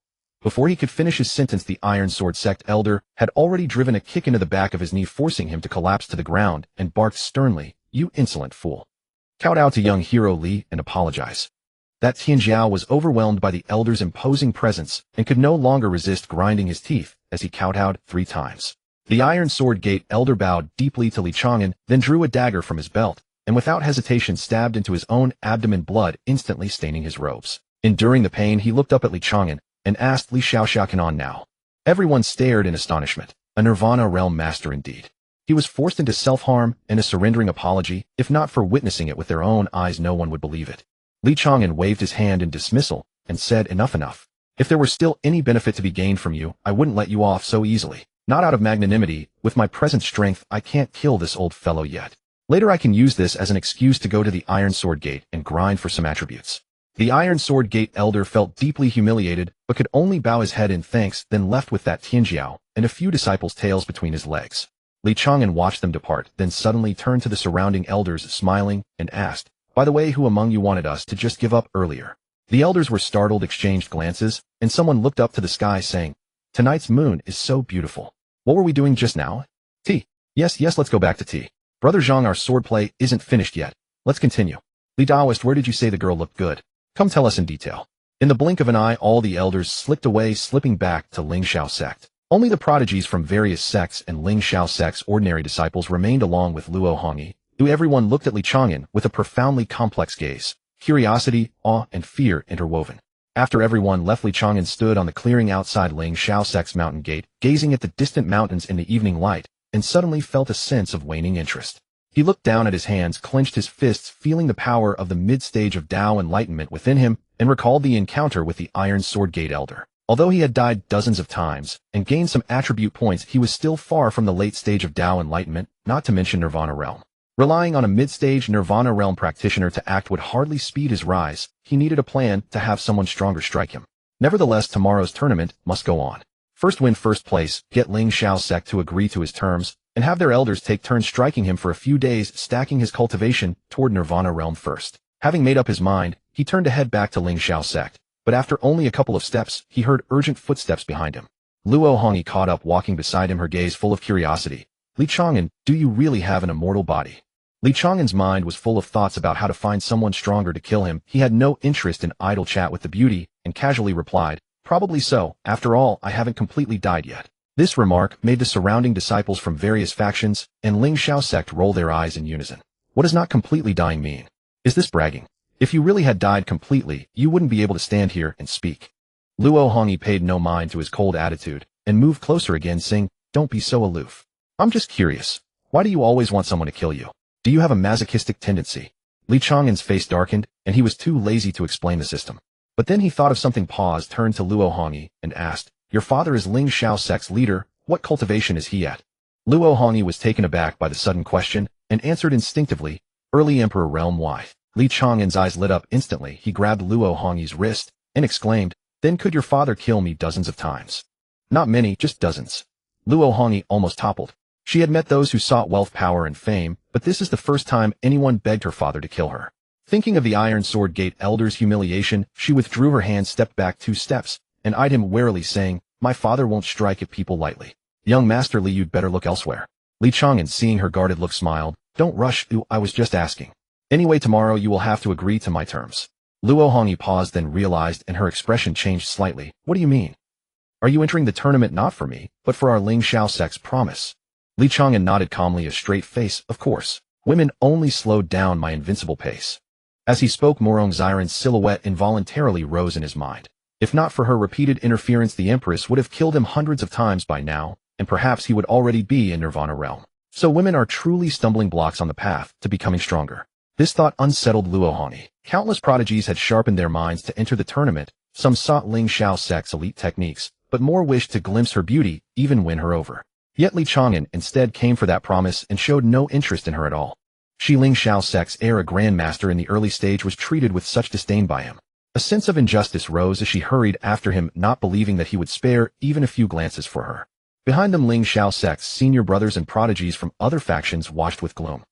Before he could finish his sentence, the Iron Sword sect elder had already driven a kick into the back of his knee, forcing him to collapse to the ground, and barked sternly, "You insolent fool. Kowtow to young hero Li and apologize." That Tianjiao was overwhelmed by the elder's imposing presence and could no longer resist, grinding his teeth as he kowtowed 3 times. The Iron Sword Gate elder bowed deeply to Li Chang'an, then drew a dagger from his belt, and without hesitation stabbed into his own abdomen, blood instantly staining his robes. Enduring the pain, he looked up at Li Chang'an and asked, "Li Xiaoxiaocanon now?" Everyone stared in astonishment. A Nirvana realm master indeed. He was forced into self-harm and a surrendering apology. If not for witnessing it with their own eyes, no one would believe it. Li Chang'an waved his hand in dismissal and said, enough. If there were still any benefit to be gained from you, I wouldn't let you off so easily. Not out of magnanimity. With my present strength, I can't kill this old fellow yet. Later I can use this as an excuse to go to the Iron Sword Gate and grind for some attributes. The Iron Sword Gate elder felt deeply humiliated, but could only bow his head in thanks, then left with that Tianjiao and a few disciples' tails between his legs. Li Chang'an watched them depart, then suddenly turned to the surrounding elders, smiling, and asked, "By the way, who among you wanted us to just give up earlier?" The elders were startled, exchanged glances, and someone looked up to the sky saying, "Tonight's moon is so beautiful. What were we doing just now?" "Tea. Yes, let's go back to tea. Brother Zhang, our swordplay isn't finished yet. Let's continue. Li Daoist, where did you say the girl looked good? Come tell us in detail." In the blink of an eye, all the elders slipped away, slipping back to Ling Shao sect. Only the prodigies from various sects and Ling Shao sect's ordinary disciples remained, along with Luo Hongyi, who everyone looked at Li Chang'an with a profoundly complex gaze, curiosity, awe, and fear interwoven. After everyone left, Li Chang'an stood on the clearing outside Ling Shao sect's mountain gate, gazing at the distant mountains in the evening light, and suddenly felt a sense of waning interest. He looked down at his hands, clenched his fists, feeling the power of the mid-stage of Tao enlightenment within him, and recalled the encounter with the Iron Sword Gate elder. Although he had died dozens of times and gained some attribute points, he was still far from the late stage of Tao enlightenment, not to mention Nirvana realm. Relying on a mid-stage Nirvana realm practitioner to act would hardly speed his rise. He needed a plan to have someone stronger strike him. Nevertheless, tomorrow's tournament must go on. First win first place, get Ling Shao sect to agree to his terms, and have their elders take turns striking him for a few days, stacking his cultivation toward Nirvana realm first. Having made up his mind, he turned to head back to Ling Shao sect, but after only a couple of steps, he heard urgent footsteps behind him. Luo Hongyi caught up, walking beside him, her gaze full of curiosity. "Li Chang'an, do you really have an immortal body?" Li Chang'an's mind was full of thoughts about how to find someone stronger to kill him. He had no interest in idle chat with the beauty, and casually replied, "Probably so. After all, I haven't completely died yet." This remark made the surrounding disciples from various factions and Ling Shao sect roll their eyes in unison. What does not completely dying mean? Is this bragging? If you really had died completely, you wouldn't be able to stand here and speak. Luo Hongyi paid no mind to his cold attitude and moved closer again, saying, "Don't be so aloof. I'm just curious. Why do you always want someone to kill you? Do you have a masochistic tendency?" Li Chang'an's face darkened, and he was too lazy to explain the system. But then he thought of something, paused, turned to Luo Hongyi, and asked, "Your father is Ling Shao sect's leader. What cultivation is he at?" Luo Hongyi was taken aback by the sudden question and answered instinctively, "Early Emperor realm." Why? Li Chang'an's eyes lit up instantly. He grabbed Luo Hongyi's wrist and exclaimed, "Then could your father kill me dozens of times?" "Not many, just dozens." Luo Hongyi almost toppled. She had met those who sought wealth, power, and fame, but this is the first time anyone begged her father to kill her. Thinking of the Iron Sword Gate elder's humiliation, she withdrew her hand, stepped back 2 steps, and eyed him warily, saying, "My father won't strike at people lightly. Young Master Li, you'd better look elsewhere." Li Chang'an, seeing her guarded look, smiled. "Don't rush, I was just asking. Anyway, tomorrow you will have to agree to my terms." Luo Hongyi paused, then realized, and her expression changed slightly. What do you mean? Are you entering the tournament not for me, but for our Ling Xiao sect's promise? Li Chang'an nodded calmly, a straight face. Of course. Women only slowed down my invincible pace. As he spoke, Morong Xiren's silhouette involuntarily rose in his mind. If not for her repeated interference, the Empress would have killed him hundreds of times by now, and perhaps he would already be in Nirvana realm. So women are truly stumbling blocks on the path to becoming stronger. This thought unsettled Luo Hongyi. Countless prodigies had sharpened their minds to enter the tournament. Some sought Ling Xiao sect's elite techniques, but more wished to glimpse her beauty, even win her over. Yet Li Chang'an instead came for that promise and showed no interest in her at all. She, Ling Xiao sect's heir, a grandmaster in the early stage, was treated with such disdain by him. A sense of injustice rose as she hurried after him, not believing that he would spare even a few glances for her. Behind them, Ling Xiao sect's senior brothers and prodigies from other factions watched with gloom.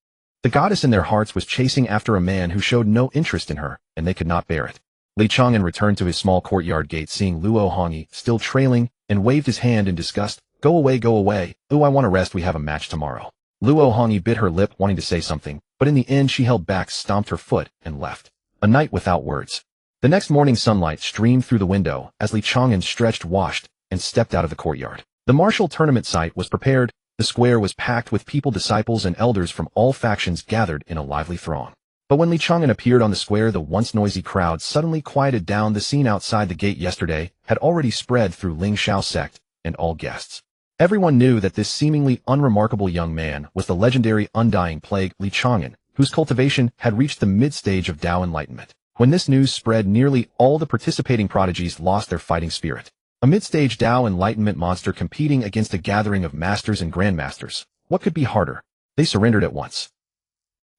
The goddess in their hearts was chasing after a man who showed no interest in her, and they could not bear it. Li Chang'an returned to his small courtyard gate, seeing Luo Hongyi still trailing, and waved his hand in disgust. Go away, go away. Ooh, I want to rest. We have a match tomorrow. Luo Hongyi bit her lip, wanting to say something, but in the end she held back, stomped her foot, and left. A night without words. The next morning, sunlight streamed through the window as Li Chang'an stretched, washed, and stepped out of the courtyard. The martial tournament site was prepared. The square was packed with people, disciples, and elders from all factions gathered in a lively throng. But when Li Chang'an appeared on the square, the once noisy crowd suddenly quieted down. The scene outside the gate yesterday had already spread through Ling Xiao sect and all guests. Everyone knew that this seemingly unremarkable young man was the legendary Undying Plague Li Chang'an, whose cultivation had reached the mid-stage of Tao enlightenment. When this news spread, nearly all the participating prodigies lost their fighting spirit. A mid-stage Tao enlightenment monster competing against a gathering of masters and grandmasters. What could be harder? They surrendered at once.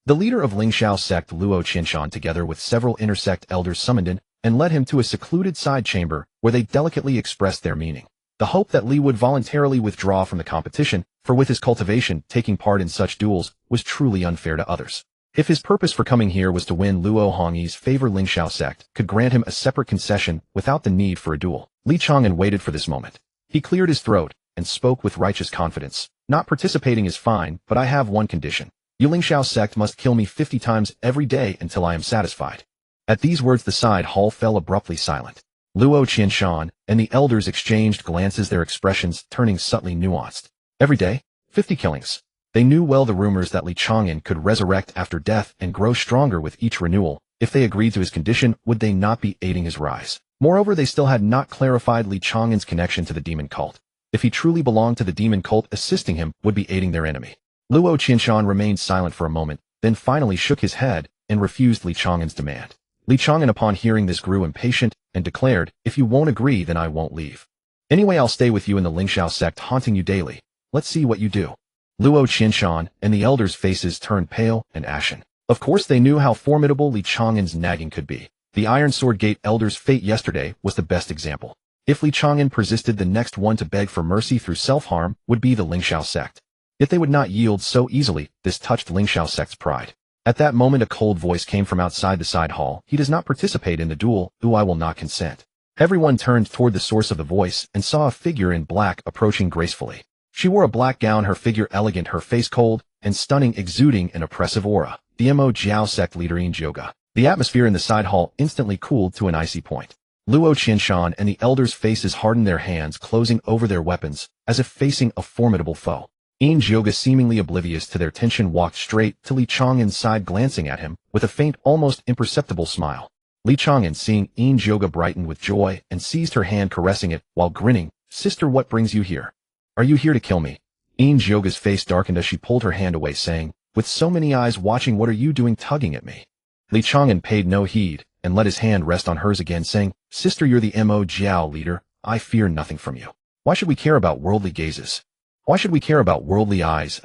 The leader of Ling Xiao sect, Luo Qinshan, together with several intersect elders, summoned in and led him to a secluded side chamber where they delicately expressed their meaning. The hope that Li would voluntarily withdraw from the competition, for with his cultivation, taking part in such duels was truly unfair to others. If his purpose for coming here was to win Luo Hongyi's favor, Ling Xiao sect could grant him a separate concession without the need for a duel. Li Chang'an waited for this moment. He cleared his throat and spoke with righteous confidence. Not participating is fine, but I have one condition. You Ling Xiao sect must kill me 50 times every day until I am satisfied. At these words, the side hall fell abruptly silent. Luo Qinshan and the elders exchanged glances, their expressions turning subtly nuanced. Every day? 50 killings. They knew well the rumors that Li Chang'an could resurrect after death and grow stronger with each renewal. If they agreed to his condition, would they not be aiding his rise? Moreover, they still had not clarified Li Chang'an's connection to the demon cult. If he truly belonged to the demon cult, assisting him would be aiding their enemy. Luo Qinshan remained silent for a moment, then finally shook his head and refused Li Chang'an's demand. Li Chang'an, upon hearing this, grew impatient and declared, if you won't agree, then I won't leave. Anyway, I'll stay with you in the Ling Xiao sect, haunting you daily. Let's see what you do. Luo Qinshan and the elders' faces turned pale and ashen. Of course, they knew how formidable Li Chang'an's nagging could be. The Iron Sword Gate elders' fate yesterday was the best example. If Li Chang'an persisted, the next one to beg for mercy through self-harm would be the Ling Xiao sect. Yet they would not yield so easily. This touched Ling Xiao sect's pride. At that moment, a cold voice came from outside the side hall. He does not participate in the duel. Ooh, I will not consent. Everyone turned toward the source of the voice and saw a figure in black approaching gracefully. She wore a black gown, her figure elegant, her face cold and stunning, exuding an oppressive aura. The Mo Jiao sect leader Yin Jioga. The atmosphere in the side hall instantly cooled to an icy point. Luo Qinshan and the elders' faces hardened, their hands closing over their weapons, as if facing a formidable foe. Yin Jioga, seemingly oblivious to their tension, walked straight to Li Chang'an's side, glancing at him with a faint, almost imperceptible smile. Li Chang'an, seeing Yin Jioga, brightened with joy and seized her hand, caressing it while grinning. Sister, what brings you here? Are you here to kill me? Yin Jioga's face darkened as she pulled her hand away, saying, with so many eyes watching, what are you doing tugging at me? Li Chang'an paid no heed and let his hand rest on hers again, saying, Sister, you're the Mo Jiao leader. I fear nothing from you. Why should we care about worldly gazes? Why should we care about worldly eyes?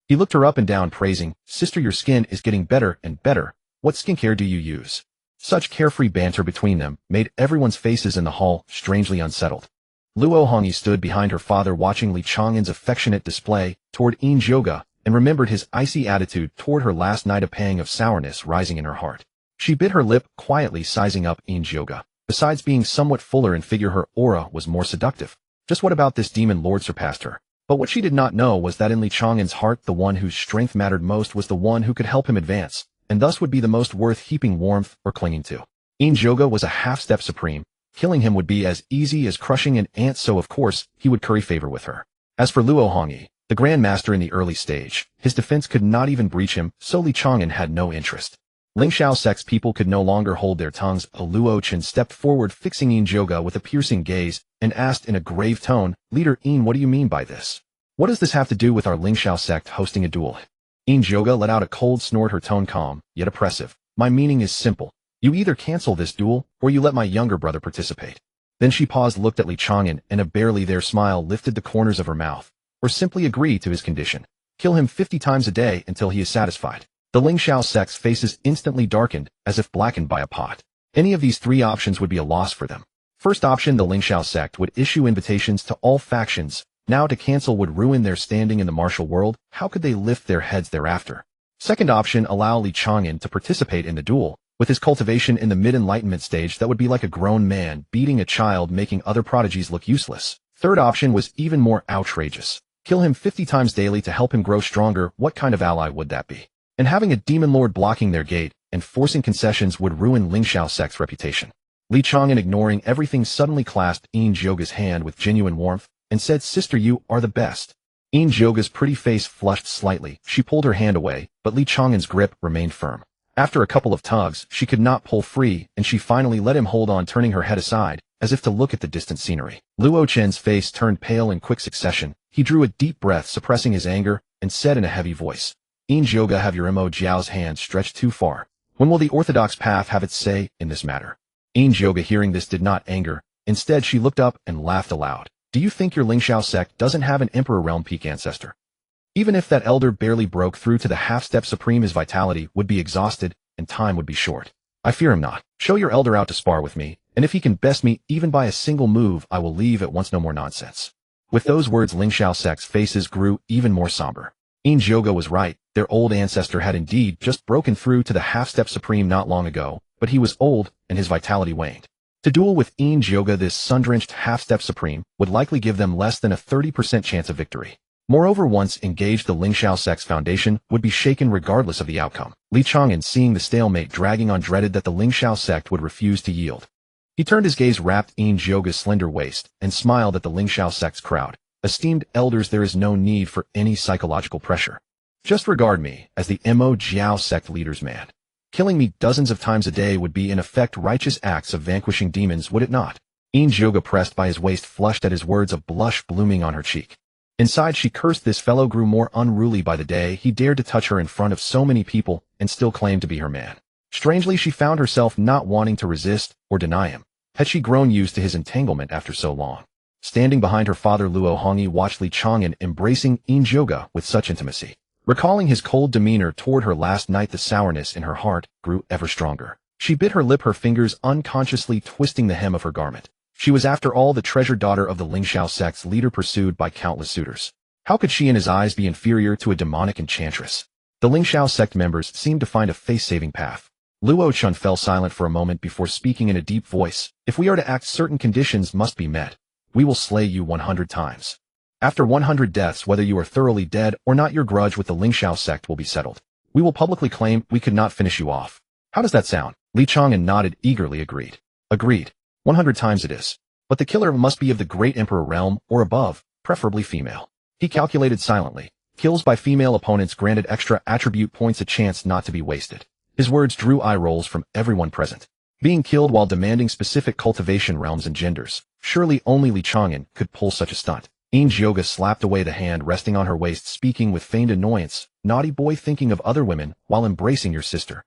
He looked her up and down, praising, Sister, your skin is getting better and better. What skincare do you use? Such carefree banter between them made everyone's faces in the hall strangely unsettled. Luo Hongyi stood behind her father, watching Li Chang'an's affectionate display toward Yin Jioga, and remembered his icy attitude toward her last night, a pang of sourness rising in her heart. She bit her lip, quietly sizing up Yin Jioga. Besides being somewhat fuller in figure, her aura was more seductive. Just what about this demon lord surpassed her? But what she did not know was that in Li Chang'an's heart, the one whose strength mattered most was the one who could help him advance, and thus would be the most worth heaping warmth or clinging to. Joga was a half-step supreme. Killing him would be as easy as crushing an ant, so of course, he would curry favor with her. As for Luo Hongyi, the Grand Master in the early stage, his defense could not even breach him, so Li Chang'an had no interest. Ling Xiao sect's people could no longer hold their tongues. Luo Chen stepped forward, fixing Joga with a piercing gaze, and asked in a grave tone, "Leader Yin, what do you mean by this? What does this have to do with our Ling Xiao sect hosting a duel?" Joga let out a cold snort, her tone calm, yet oppressive. "My meaning is simple. You either cancel this duel, or you let my younger brother participate." Then she paused, looked at Li Chang'an, and a barely there smile lifted the corners of her mouth. "Or simply agree to his condition. Kill him 50 times a day until he is satisfied." The Ling Xiao sect's faces instantly darkened, as if blackened by a pot. Any of these three options would be a loss for them. First option, the Ling Xiao sect would issue invitations to all factions. Now to cancel would ruin their standing in the martial world. How could they lift their heads thereafter? Second option, allow Li Chang'an to participate in the duel. With his cultivation in the mid-enlightenment stage, that would be like a grown man beating a child, making other prodigies look useless. Third option was even more outrageous. Kill him 50 times daily to help him grow stronger. What kind of ally would that be? And having a demon lord blocking their gate and forcing concessions would ruin Ling Xiao sect's reputation. Li Chang'an, ignoring everything, suddenly clasped Joga's hand with genuine warmth and said, "Sister, you are the best." Joga's pretty face flushed slightly. She pulled her hand away, but Li Chang'an's grip remained firm. After a couple of tugs, she could not pull free, and she finally let him hold on, turning her head aside, as if to look at the distant scenery. Luo Chen's face turned pale in quick succession. He drew a deep breath, suppressing his anger, and said in a heavy voice, "Joga, have your Mo Jiao's hand stretched too far? When will the orthodox path have its say in this matter?" Joga, hearing this, did not anger. Instead, she looked up and laughed aloud. "Do you think your Ling Xiao sect doesn't have an Emperor Realm Peak ancestor? Even if that elder barely broke through to the half-step supreme, his vitality would be exhausted, and time would be short. I fear him not. Show your elder out to spar with me, and if he can best me even by a single move, I will leave at once. No more nonsense." With those words, Ling Xiao sect's faces grew even more somber. Joga was right. Their old ancestor had indeed just broken through to the half-step supreme not long ago, but he was old, and his vitality waned. To duel with Joga, this sun-drenched half-step supreme, would likely give them less than a 30% chance of victory. Moreover, once engaged, the Ling Xiao sect's foundation would be shaken regardless of the outcome. Li Chang'an, seeing the stalemate dragging on, dreaded that the Ling Xiao sect would refuse to yield. He turned his gaze, wrapped Joga's slender waist, and smiled at the Ling Xiao sect's crowd. "Esteemed elders, there is no need for any psychological pressure. Just regard me as the Mo Jiao sect leader's man. Killing me dozens of times a day would be in effect righteous acts of vanquishing demons, would it not?" Joga, pressed by his waist, flushed at his words, a blush blooming on her cheek. Inside, she cursed. This fellow grew more unruly by the day. He dared to touch her in front of so many people and still claimed to be her man. Strangely, she found herself not wanting to resist or deny him. Had she grown used to his entanglement after so long? Standing behind her father, Luo Hongyi watched Li Chang'an embracing Joga with such intimacy. Recalling his cold demeanor toward her last night, the sourness in her heart grew ever stronger. She bit her lip, her fingers unconsciously twisting the hem of her garment. She was, after all, the treasured daughter of the Ling Xiao sect's leader, pursued by countless suitors. How could she in his eyes be inferior to a demonic enchantress? The Ling Xiao sect members seemed to find a face-saving path. Luo Chun fell silent for a moment before speaking in a deep voice. "If we are to act, certain conditions must be met. We will slay you 100 times. After 100 deaths, whether you are thoroughly dead or not, your grudge with the Ling Xiao sect will be settled. We will publicly claim we could not finish you off. How does that sound?" Li Chang'an nodded, eagerly. Agreed. 100 times it is. But the killer must be of the great Emperor realm or above, preferably female. He calculated silently. Kills by female opponents granted extra attribute points, a chance not to be wasted. His words drew eye rolls from everyone present. Being killed while demanding specific cultivation realms and genders. Surely only Li Chang'an could pull such a stunt. Joga slapped away the hand resting on her waist, speaking with feigned annoyance. "Naughty boy, thinking of other women while embracing your sister."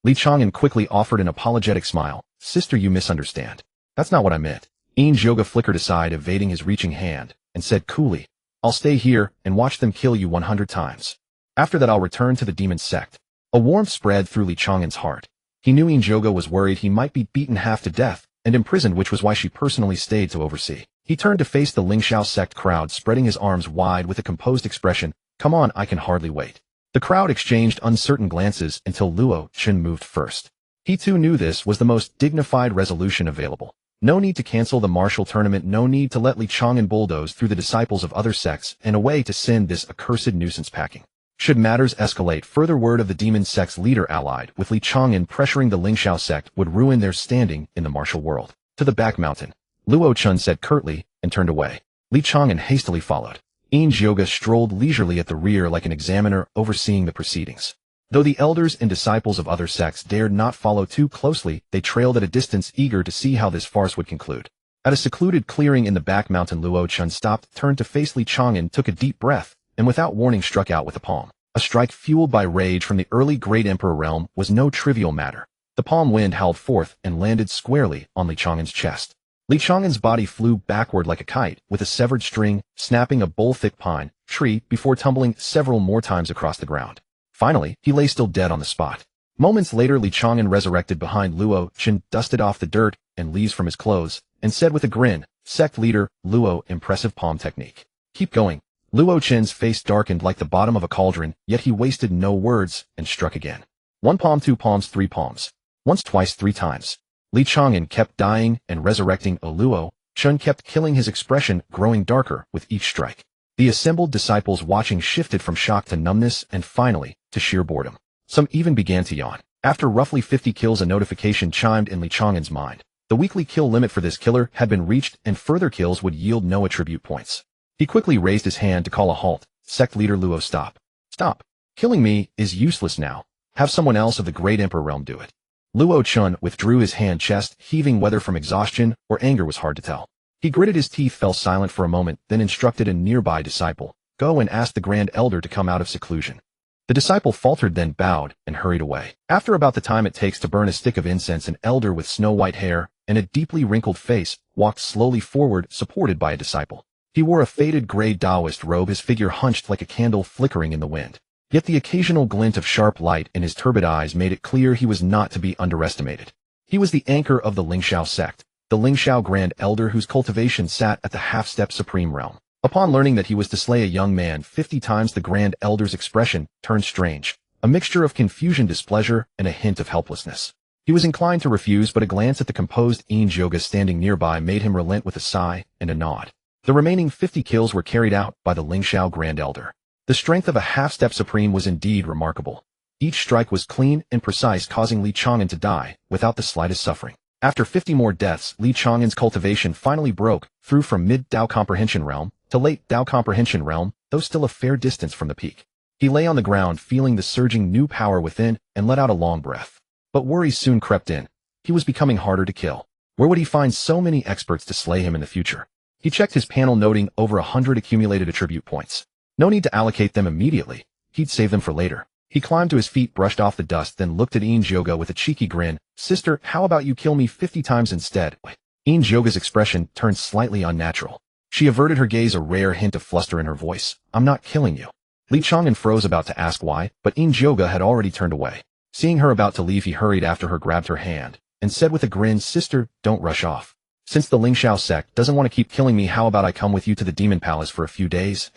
Li Chang'an quickly offered an apologetic smile. "Sister, you misunderstand. That's not what I meant." Joga flickered aside, evading his reaching hand, and said coolly, "I'll stay here and watch them kill you 100 times. After that, I'll return to the demon sect." A warmth spread through Li Chang'an's heart. He knew Joga was worried he might be beaten half to death and imprisoned, which was why she personally stayed to oversee. He turned to face the Ling Xiao sect crowd, spreading his arms wide with a composed expression. "Come on, I can hardly wait." The crowd exchanged uncertain glances until Luo Chen moved first. He too knew this was the most dignified resolution available. No need to cancel the martial tournament, no need to let Li Chang'an bulldoze through the disciples of other sects and a way to send this accursed nuisance packing. Should matters escalate, further word of the demon sect's leader allied with Li Chang'an pressuring the Lingxiao sect would ruin their standing in the martial world. To the back mountain, Luo Chun said curtly and turned away. Li Chang'an hastily followed. Yoga strolled leisurely at the rear like an examiner overseeing the proceedings. Though the elders and disciples of other sects dared not follow too closely, they trailed at a distance, eager to see how this farce would conclude. At a secluded clearing in the back mountain, Luo Chun stopped, turned to face Li Chang'an, took a deep breath, and without warning struck out with a palm. A strike fueled by rage from the early Great Emperor realm was no trivial matter. The palm wind howled forth and landed squarely on Li Chang'an's chest. Li Chang'an's body flew backward like a kite, with a severed string snapping a bowl-thick pine tree before tumbling several more times across the ground. Finally, he lay still dead on the spot. Moments later, Li Chang'an resurrected behind Luo Chun, dusted off the dirt and leaves from his clothes, and said with a grin, "Sect leader, Luo, impressive palm technique. Keep going." Luo Chen's face darkened like the bottom of a cauldron, yet he wasted no words and struck again. 1 palm, 2 palms, 3 palms. Once, twice, 3 times. Li Chang'an kept dying and resurrecting. Luo Chun kept killing, his expression growing darker with each strike. The assembled disciples watching shifted from shock to numbness and finally to sheer boredom. Some even began to yawn. After roughly 50 kills, a notification chimed in Li Chang'an's mind. The weekly kill limit for this killer had been reached, and further kills would yield no attribute points. He quickly raised his hand to call a halt. Sect leader Luo, stop. Stop. Killing me is useless now. Have someone else of the Great Emperor realm do it. Luo Chun withdrew his hand, chest heaving, whether from exhaustion or anger was hard to tell. He gritted his teeth, fell silent for a moment, then instructed a nearby disciple, "Go and ask the Grand Elder to come out of seclusion." The disciple faltered, then bowed and hurried away. After about the time it takes to burn a stick of incense, an elder with snow-white hair and a deeply wrinkled face walked slowly forward, supported by a disciple. He wore a faded gray Taoist robe, his figure hunched like a candle flickering in the wind. Yet the occasional glint of sharp light in his turbid eyes made it clear he was not to be underestimated. He was the anchor of the Lingxiao sect, the Lingxiao Grand Elder whose cultivation sat at the half-step supreme realm. Upon learning that he was to slay a young man 50 times, the Grand Elder's expression turned strange, a mixture of confusion, displeasure, and a hint of helplessness. He was inclined to refuse, but a glance at the composed Yoga standing nearby made him relent with a sigh and a nod. The remaining 50 kills were carried out by the Lingxiao Grand Elder. The strength of a half-step supreme was indeed remarkable. Each strike was clean and precise, causing Li Chang'an to die without the slightest suffering. After 50 more deaths, Li Chang'an's cultivation finally broke through from mid-Dao comprehension realm to late Dao comprehension realm, though still a fair distance from the peak. He lay on the ground, feeling the surging new power within, and let out a long breath. But worries soon crept in. He was becoming harder to kill. Where would he find so many experts to slay him in the future? He checked his panel, noting over 100 accumulated attribute points. No need to allocate them immediately. He'd save them for later. He climbed to his feet, brushed off the dust, then looked at Yoga with a cheeky grin. "Sister, how about you kill me 50 times instead?" Yoga's expression turned slightly unnatural. She averted her gaze, a rare hint of fluster in her voice. "I'm not killing you." Li Chang'an froze, about to ask why, but Yoga had already turned away. Seeing her about to leave, he hurried after her, grabbed her hand, and said with a grin, "Sister, don't rush off. Since the Lingxiao sect doesn't want to keep killing me, how about I come with you to the demon palace for a few days?"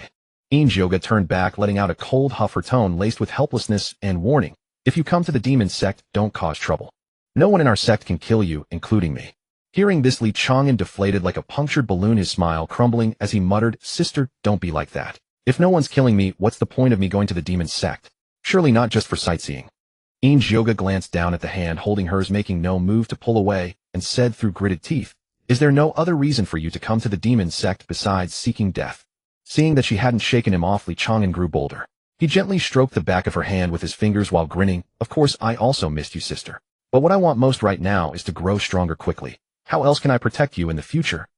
Yoga turned back, letting out a cold huff, her tone laced with helplessness and warning. "If you come to the demon sect, don't cause trouble. No one in our sect can kill you, including me." Hearing this, Li Chang'an deflated like a punctured balloon, his smile crumbling as he muttered, "Sister, don't be like that. If no one's killing me, what's the point of me going to the demon sect? Surely not just for sightseeing." Yoga glanced down at the hand holding hers, making no move to pull away, and said through gritted teeth, "Is there no other reason for you to come to the demon sect besides seeking death?" Seeing that she hadn't shaken him off, Li Chang'an grew bolder. He gently stroked the back of her hand with his fingers while grinning. "Of course, I also missed you, sister. But what I want most right now is to grow stronger quickly. How else can I protect you in the future?"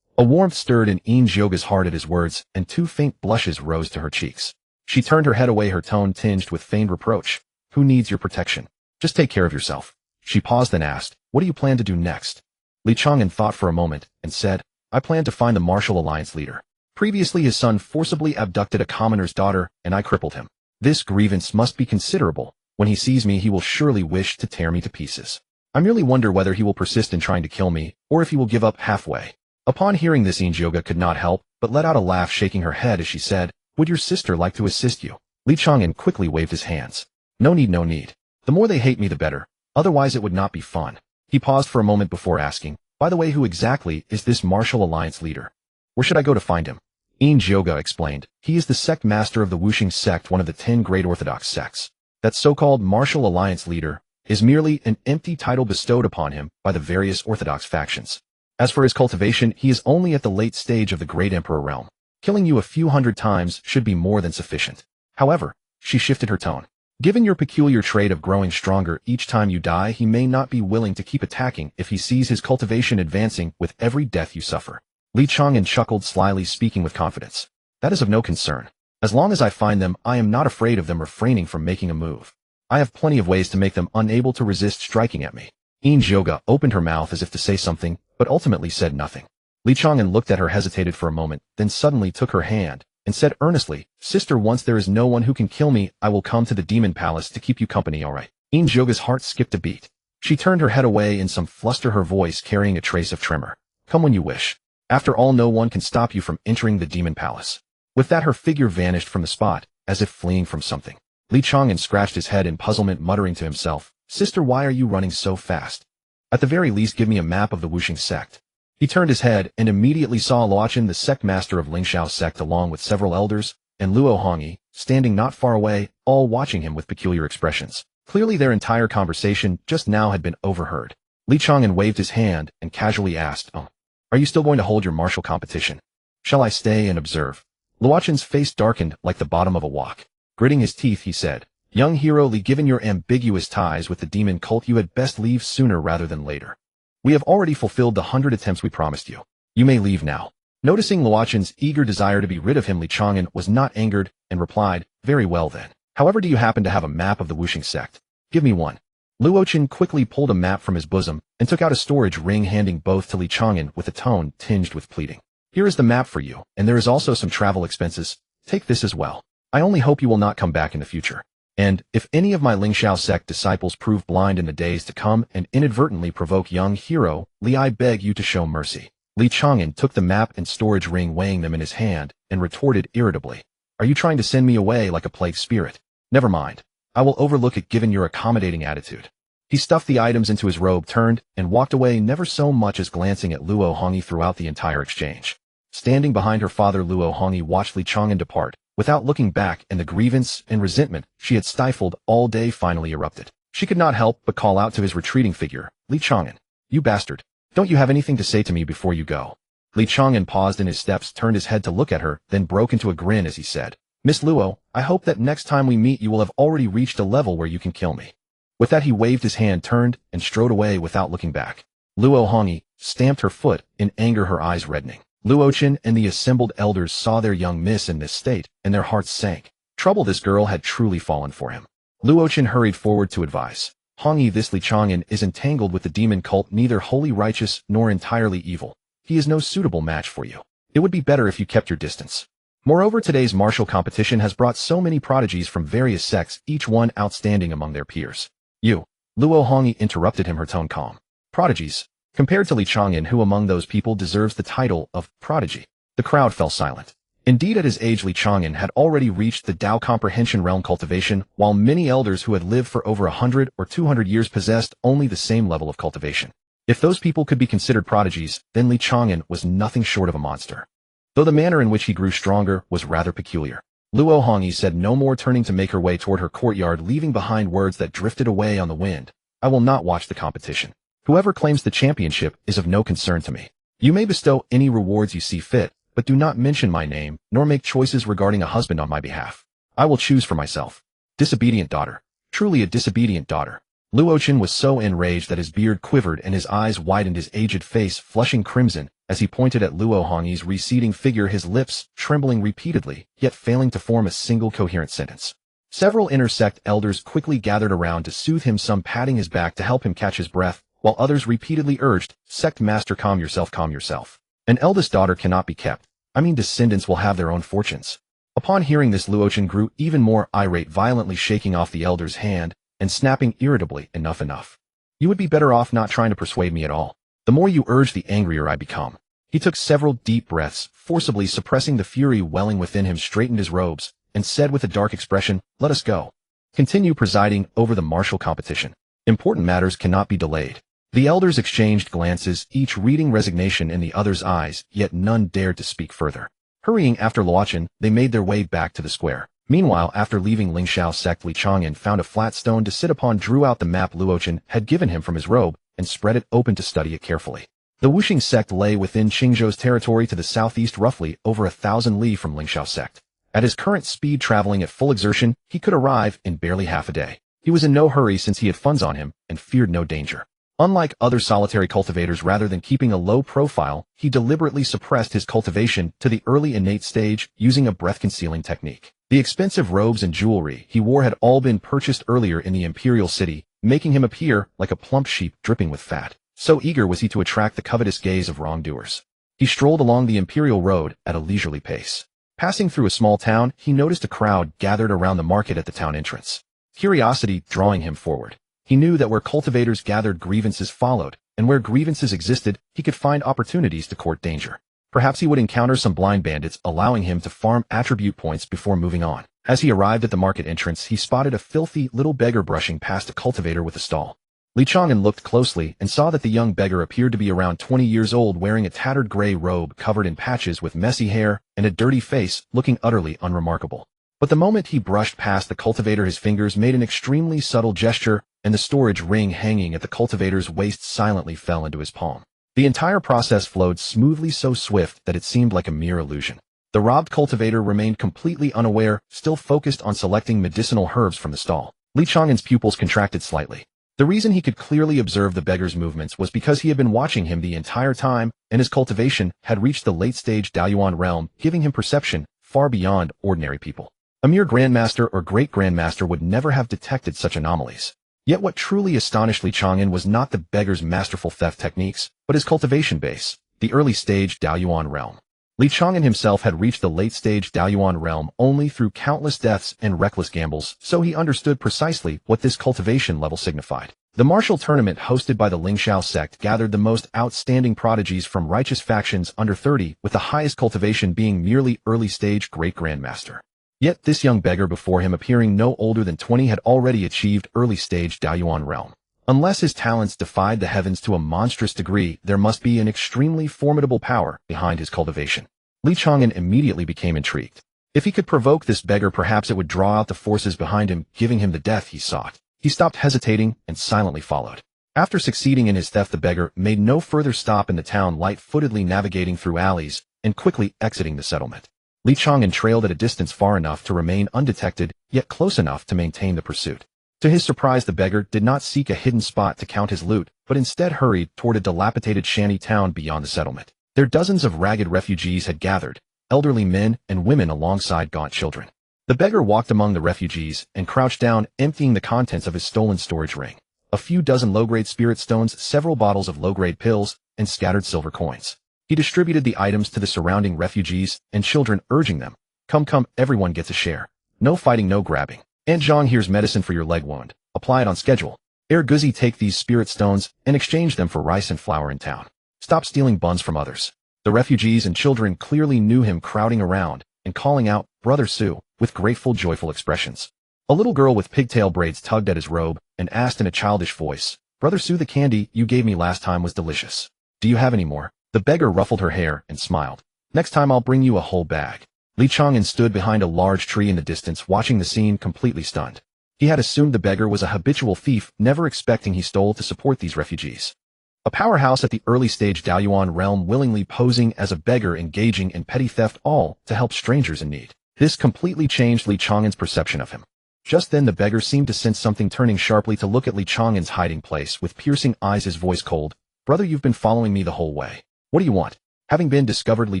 A warmth stirred in Yoga's heart at his words, and 2 faint blushes rose to her cheeks. She turned her head away, her tone tinged with feigned reproach. "Who needs your protection? Just take care of yourself." She paused, then asked, "What do you plan to do next?" Li Chang'an thought for a moment, and said, "I plan to find the Martial Alliance leader. Previously his son forcibly abducted a commoner's daughter, and I crippled him. This grievance must be considerable. When he sees me, he will surely wish to tear me to pieces. I merely wonder whether he will persist in trying to kill me, or if he will give up halfway." Upon hearing this, Yoga could not help but let out a laugh, shaking her head as she said, "Would your sister like to assist you?" Li Chang'an quickly waved his hands. "No need, no need. The more they hate me, the better. Otherwise it would not be fun." He paused for a moment before asking, "By the way, who exactly is this Martial Alliance leader? Where should I go to find him?" Yoga explained. He is the sect master of the Wuxing sect, one of the 10 great orthodox sects. That so-called martial alliance leader is merely an empty title bestowed upon him by the various orthodox factions. As for his cultivation, he is only at the late stage of the great emperor realm. Killing you a few hundred times should be more than sufficient. However, she shifted her tone. Given your peculiar trait of growing stronger each time you die, he may not be willing to keep attacking if he sees his cultivation advancing with every death you suffer. Li Chang'an chuckled slyly, speaking with confidence. That is of no concern. As long as I find them, I am not afraid of them refraining from making a move. I have plenty of ways to make them unable to resist striking at me. Yoga opened her mouth as if to say something, but ultimately said nothing. Li Chang'an looked at her, hesitated for a moment, then suddenly took her hand and said earnestly, "Sister, once there is no one who can kill me, I will come to the demon palace to keep you company, all right?" Yoga's heart skipped a beat. She turned her head away in some fluster, her voice carrying a trace of tremor. "Come when you wish. After all, no one can stop you from entering the demon palace." With that, her figure vanished from the spot, as if fleeing from something. Li Chang'an scratched his head in puzzlement, muttering to himself, "Sister, why are you running so fast? At the very least, give me a map of the Wuxing sect." He turned his head and immediately saw Luochen, the sect master of Lingxiao sect, along with several elders, and Luo Hongyi, standing not far away, all watching him with peculiar expressions. Clearly their entire conversation just now had been overheard. Li Chang'an waved his hand and casually asked, "Oh, are you still going to hold your martial competition? Shall I stay and observe?" Luochen's face darkened like the bottom of a wok. Gritting his teeth, he said, "Young hero Li, given your ambiguous ties with the demon cult, you had best leave sooner rather than later. We have already fulfilled the 100 attempts we promised you. You may leave now." Noticing Luochen's eager desire to be rid of him, Li Chang'an was not angered and replied, "Very well then. However, do you happen to have a map of the Wuxing sect? Give me one." Luochen quickly pulled a map from his bosom and took out a storage ring, handing both to Li Chang'an with a tone tinged with pleading. "Here is the map for you, and there is also some travel expenses. Take this as well. I only hope you will not come back in the future. And, if any of my Lingxiao sect disciples prove blind in the days to come and inadvertently provoke young hero Li, I beg you to show mercy." Li Chang'an took the map and storage ring, weighing them in his hand, and retorted irritably, "Are you trying to send me away like a plague spirit? Never mind. I will overlook it given your accommodating attitude." He stuffed the items into his robe, turned, and walked away, never so much as glancing at Luo Hongyi throughout the entire exchange. Standing behind her father, Luo Hongyi watched Li Chang'an depart, without looking back, and the grievance and resentment she had stifled all day finally erupted. She could not help but call out to his retreating figure, "Li Chang'an, you bastard. Don't you have anything to say to me before you go?" Li Chang'an paused in his steps, turned his head to look at her, then broke into a grin as he said, "Miss Luo, I hope that next time we meet you will have already reached a level where you can kill me." With that, he waved his hand, turned, and strode away without looking back. Luo Hongyi stamped her foot in anger, her eyes reddening. Luochen and the assembled elders saw their young miss in this state, and their hearts sank. Trouble, this girl had truly fallen for him. Luochen hurried forward to advise, "Hongyi, this Li Chang'an is entangled with the demon cult, neither wholly righteous nor entirely evil. He is no suitable match for you. It would be better if you kept your distance. Moreover, today's martial competition has brought so many prodigies from various sects, each one outstanding among their peers." "You," Luo Hongyi interrupted him, her tone calm. "Prodigies? Compared to Li Chang'an, who among those people deserves the title of prodigy?" The crowd fell silent. Indeed, at his age, Li Chang'an had already reached the Tao comprehension realm cultivation, while many elders who had lived for over 100 or 200 years possessed only the same level of cultivation. If those people could be considered prodigies, then Li Chang'an was nothing short of a monster. Though the manner in which he grew stronger was rather peculiar. Luo Hongyi said no more, turning to make her way toward her courtyard, leaving behind words that drifted away on the wind. "I will not watch the competition. Whoever claims the championship is of no concern to me. You may bestow any rewards you see fit, but do not mention my name, nor make choices regarding a husband on my behalf. I will choose for myself." Disobedient daughter. Truly a disobedient daughter. Luochen was so enraged that his beard quivered and his eyes widened, his aged face flushing crimson, as he pointed at Luo Hongyi's receding figure, his lips trembling repeatedly, yet failing to form a single coherent sentence. Several inter-sect elders quickly gathered around to soothe him, some patting his back to help him catch his breath, while others repeatedly urged, "Sect master, calm yourself, calm yourself. An eldest daughter cannot be kept. I mean, descendants will have their own fortunes." Upon hearing this, Luochen grew even more irate, violently shaking off the elder's hand and snapping irritably, "Enough, enough. You would be better off not trying to persuade me at all. The more you urge, the angrier I become." He took several deep breaths, forcibly suppressing the fury welling within him, straightened his robes, and said with a dark expression, "Let us go. Continue presiding over the martial competition. Important matters cannot be delayed." The elders exchanged glances, each reading resignation in the other's eyes, yet none dared to speak further. Hurrying after Luochen, they made their way back to the square. Meanwhile, after leaving Lingxiao sect, Li Chang'an found a flat stone to sit upon, drew out the map Luochen had given him from his robe, and spread it open to study it carefully. The Wuxing sect lay within Qingzhou's territory to the southeast, roughly over 1,000 li from Lingxiao sect. At his current speed, traveling at full exertion, he could arrive in barely half a day. He was in no hurry since he had funds on him and feared no danger. Unlike other solitary cultivators, rather than keeping a low profile, he deliberately suppressed his cultivation to the early innate stage using a breath-concealing technique. The expensive robes and jewelry he wore had all been purchased earlier in the imperial city, making him appear like a plump sheep dripping with fat. So eager was he to attract the covetous gaze of wrongdoers. He strolled along the imperial road at a leisurely pace. Passing through a small town, he noticed a crowd gathered around the market at the town entrance. Curiosity drawing him forward. He knew that where cultivators gathered, grievances followed, and where grievances existed, he could find opportunities to court danger. Perhaps he would encounter some blind bandits, allowing him to farm attribute points before moving on. As he arrived at the market entrance, he spotted a filthy little beggar brushing past a cultivator with a stall. Li Chang'an looked closely and saw that the young beggar appeared to be around 20 years old, wearing a tattered gray robe covered in patches with messy hair and a dirty face, looking utterly unremarkable. But the moment he brushed past the cultivator, his fingers made an extremely subtle gesture, and the storage ring hanging at the cultivator's waist silently fell into his palm. The entire process flowed smoothly, so swift that it seemed like a mere illusion. The robbed cultivator remained completely unaware, still focused on selecting medicinal herbs from the stall. Li Chang'an's pupils contracted slightly. The reason he could clearly observe the beggar's movements was because he had been watching him the entire time, and his cultivation had reached the late-stage Daoyuan realm, giving him perception far beyond ordinary people. A mere grandmaster or great-grandmaster would never have detected such anomalies. Yet what truly astonished Li Chang'an was not the beggar's masterful theft techniques, but his cultivation base, the early-stage Daoyuan realm. Li Chang'an himself had reached the late-stage Daoyuan realm only through countless deaths and reckless gambles, so he understood precisely what this cultivation level signified. The martial tournament hosted by the Lingxiao sect gathered the most outstanding prodigies from righteous factions under 30, with the highest cultivation being merely early-stage great-grandmaster. Yet this young beggar before him, appearing no older than 20, had already achieved early-stage Daoyuan realm. Unless his talents defied the heavens to a monstrous degree, there must be an extremely formidable power behind his cultivation. Li Chang'an immediately became intrigued. If he could provoke this beggar, perhaps it would draw out the forces behind him, giving him the death he sought. He stopped hesitating and silently followed. After succeeding in his theft, the beggar made no further stop in the town, light-footedly navigating through alleys and quickly exiting the settlement. Li Chang'an trailed at a distance far enough to remain undetected, yet close enough to maintain the pursuit. To his surprise, the beggar did not seek a hidden spot to count his loot, but instead hurried toward a dilapidated shanty town beyond the settlement. There dozens of ragged refugees had gathered, elderly men and women alongside gaunt children. The beggar walked among the refugees and crouched down, emptying the contents of his stolen storage ring. A few dozen low-grade spirit stones, several bottles of low-grade pills, and scattered silver coins. He distributed the items to the surrounding refugees and children, urging them, "Come, come, everyone gets a share. No fighting, no grabbing. Aunt Zhang here's medicine for your leg wound. Apply it on schedule. Guzi, take these spirit stones and exchange them for rice and flour in town. Stop stealing buns from others." The refugees and children clearly knew him, crowding around and calling out, "Brother Su," with grateful, joyful expressions. A little girl with pigtail braids tugged at his robe and asked in a childish voice, "Brother Su, the candy you gave me last time was delicious. Do you have any more?" The beggar ruffled her hair and smiled. "Next time I'll bring you a whole bag." Li Chang'an stood behind a large tree in the distance, watching the scene, completely stunned. He had assumed the beggar was a habitual thief, never expecting he stole to support these refugees. A powerhouse at the early-stage Daoyuan realm, willingly posing as a beggar, engaging in petty theft, all to help strangers in need. This completely changed Li Chang'an's perception of him. Just then the beggar seemed to sense something, turning sharply to look at Li Chang'an's hiding place with piercing eyes, his voice cold. "Brother, you've been following me the whole way. What do you want?" Having been discovered, Li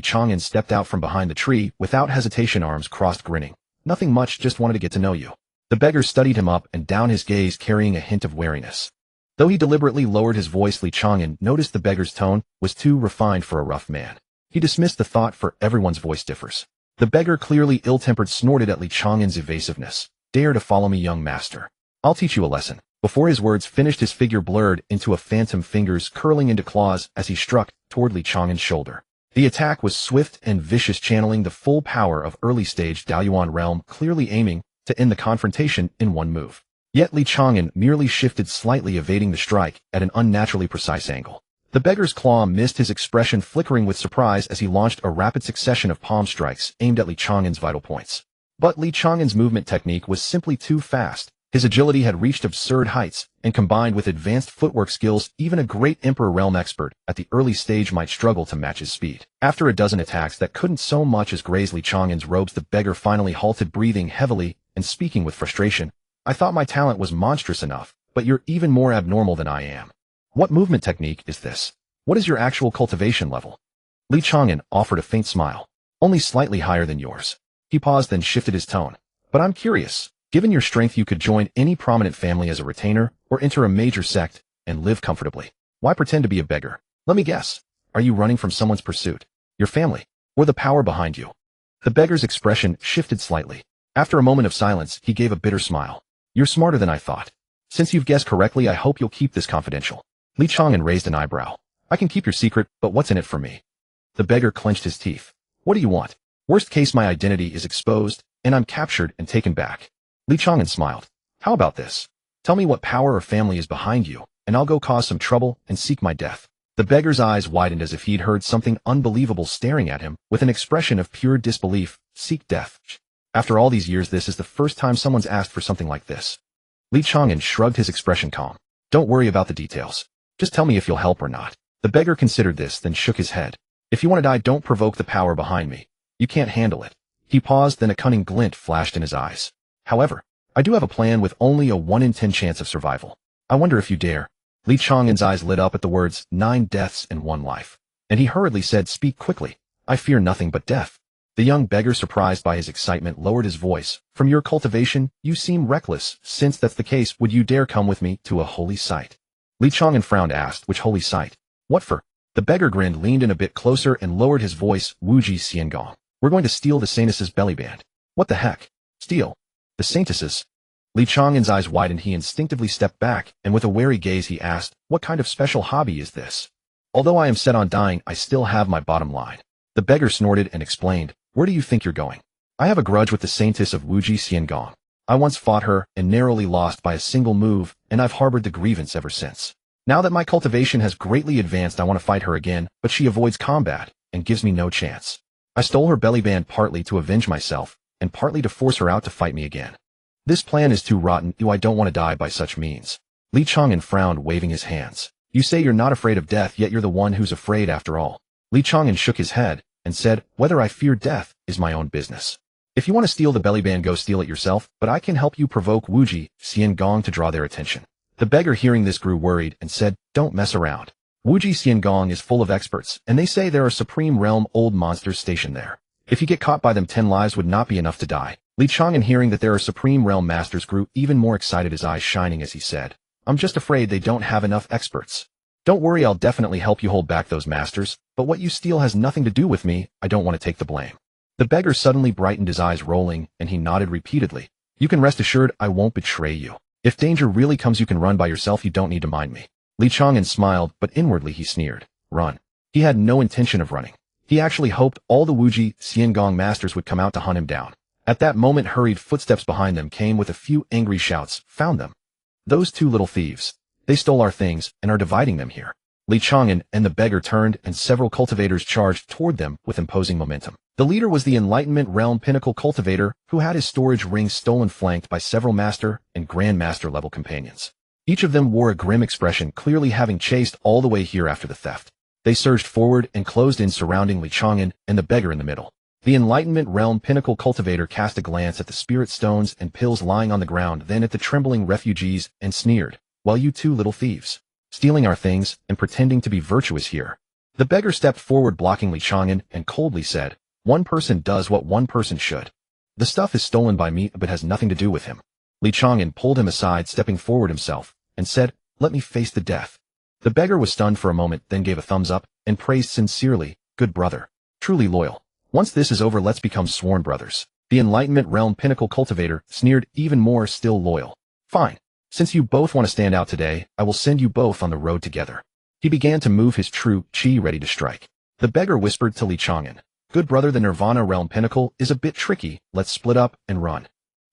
Chang'an stepped out from behind the tree, without hesitation, arms crossed, grinning. "Nothing much, just wanted to get to know you." The beggar studied him up and down, his gaze carrying a hint of wariness. Though he deliberately lowered his voice, Li Chang'an noticed the beggar's tone was too refined for a rough man. He dismissed the thought, for everyone's voice differs. The beggar, clearly ill-tempered, snorted at Li Chang'an's evasiveness. "Dare to follow me, young master. I'll teach you a lesson." Before his words finished, his figure blurred into a phantom, fingers curling into claws as he struck toward Li Chang'an's shoulder. The attack was swift and vicious, channeling the full power of early-stage Daoyuan realm, clearly aiming to end the confrontation in one move. Yet Li Chang'an merely shifted slightly, evading the strike at an unnaturally precise angle. The beggar's claw missed, his expression flickering with surprise as he launched a rapid succession of palm strikes aimed at Li Chang'an's vital points. But Li Chang'an's movement technique was simply too fast. His agility had reached absurd heights, and combined with advanced footwork skills, even a great Emperor realm expert at the early stage might struggle to match his speed. After a dozen attacks that couldn't so much as graze Li Chang'an's robes, the beggar finally halted, breathing heavily and speaking with frustration. I thought my talent was monstrous enough, but you're even more abnormal than I am. What movement technique is this? What is your actual cultivation level? Li Chang'an offered a faint smile. Only slightly higher than yours. He paused, then shifted his tone. But I'm curious. Given your strength, you could join any prominent family as a retainer or enter a major sect and live comfortably. Why pretend to be a beggar? Let me guess. Are you running from someone's pursuit? Your family? Or the power behind you? The beggar's expression shifted slightly. After a moment of silence, he gave a bitter smile. You're smarter than I thought. Since you've guessed correctly, I hope you'll keep this confidential. Li Chang'an raised an eyebrow. I can keep your secret, but what's in it for me? The beggar clenched his teeth. What do you want? Worst case, my identity is exposed, and I'm captured and taken back. Li Chang'an smiled. How about this? Tell me what power or family is behind you, and I'll go cause some trouble and seek my death. The beggar's eyes widened as if he'd heard something unbelievable staring at him, with an expression of pure disbelief. Seek death. After all these years, this is the first time someone's asked for something like this. Li Chang'an shrugged, his expression calm. Don't worry about the details. Just tell me if you'll help or not. The beggar considered this, then shook his head. If you want to die, don't provoke the power behind me. You can't handle it. He paused, then a cunning glint flashed in his eyes. However, I do have a plan with only a 1 in 10 chance of survival. I wonder if you dare. Li Chang'an's eyes lit up at the words, 9 deaths and 1 life. And he hurriedly said, speak quickly. I fear nothing but death. The young beggar, surprised by his excitement, lowered his voice. From your cultivation, you seem reckless. Since that's the case, would you dare come with me to a holy site? Li Chang'an frowned, asked, which holy site? What for? The beggar grinned, leaned in a bit closer, and lowered his voice. Wuji Xiangong. We're going to steal the Saintess's belly band. What the heck? Steal? The Saintess's? Li Chang'an's eyes widened. He instinctively stepped back, and with a wary gaze he asked, what kind of special hobby is this? Although I am set on dying, I still have my bottom line. The beggar snorted and explained, where do you think you're going? I have a grudge with the Saintess of Wuji Xiangong. I once fought her and narrowly lost by a single move, and I've harbored the grievance ever since. Now that my cultivation has greatly advanced, I want to fight her again, but she avoids combat and gives me no chance. I stole her belly band partly to avenge myself, and partly to force her out to fight me again. This plan is too rotten. I don't want to die by such means. Li Chang'an frowned, waving his hands. You say you're not afraid of death, yet you're the one who's afraid after all. Li Chang'an shook his head and said, whether I fear death is my own business. If you want to steal the belly band, go steal it yourself, but I can help you provoke Wuji Xiangong to draw their attention. The beggar, hearing this, grew worried and said, don't mess around. Wuji Xiangong is full of experts, and they say there are supreme realm old monsters stationed there. If you get caught by them, 10 lives would not be enough to die. Li Chang'an, hearing that there are supreme realm masters, grew even more excited, his eyes shining as he said, I'm just afraid they don't have enough experts. Don't worry, I'll definitely help you hold back those masters, but what you steal has nothing to do with me. I don't want to take the blame. The beggar suddenly brightened, his eyes rolling, and he nodded repeatedly. You can rest assured I won't betray you. If danger really comes, you can run by yourself. You don't need to mind me. Li Chang'an smiled, but inwardly he sneered. Run. He had no intention of running. He actually hoped all the Wuji Xiangong masters would come out to hunt him down. At that moment, hurried footsteps behind them came with a few angry shouts. Found them. Those 2 little thieves. They stole our things and are dividing them here. Li Chang'an and the beggar turned, and several cultivators charged toward them with imposing momentum. The leader was the Enlightenment Realm Pinnacle cultivator, who had his storage rings stolen, flanked by several master and grandmaster level companions. Each of them wore a grim expression, clearly having chased all the way here after the theft. They surged forward and closed in, surrounding Li Chang'an and the beggar in the middle. The Enlightenment Realm Pinnacle cultivator cast a glance at the spirit stones and pills lying on the ground, then at the trembling refugees, and sneered, "Well, you 2 little thieves. Stealing our things and pretending to be virtuous here." The beggar stepped forward, blocking Li Chang'an, and coldly said, "One person does what one person should. The stuff is stolen by me, but has nothing to do with him." Li Chang'an pulled him aside, stepping forward himself, and said, "Let me face the death." The beggar was stunned for a moment, then gave a thumbs up, and praised sincerely, "Good brother. Truly loyal. Once this is over, let's become sworn brothers." The Enlightenment Realm Pinnacle cultivator sneered, even more, "Still loyal. Fine. Since you both want to stand out today, I will send you both on the road together." He began to move his true chi, ready to strike. The beggar whispered to Li Chang'an, "Good brother, the Nirvana Realm Pinnacle is a bit tricky. Let's split up and run.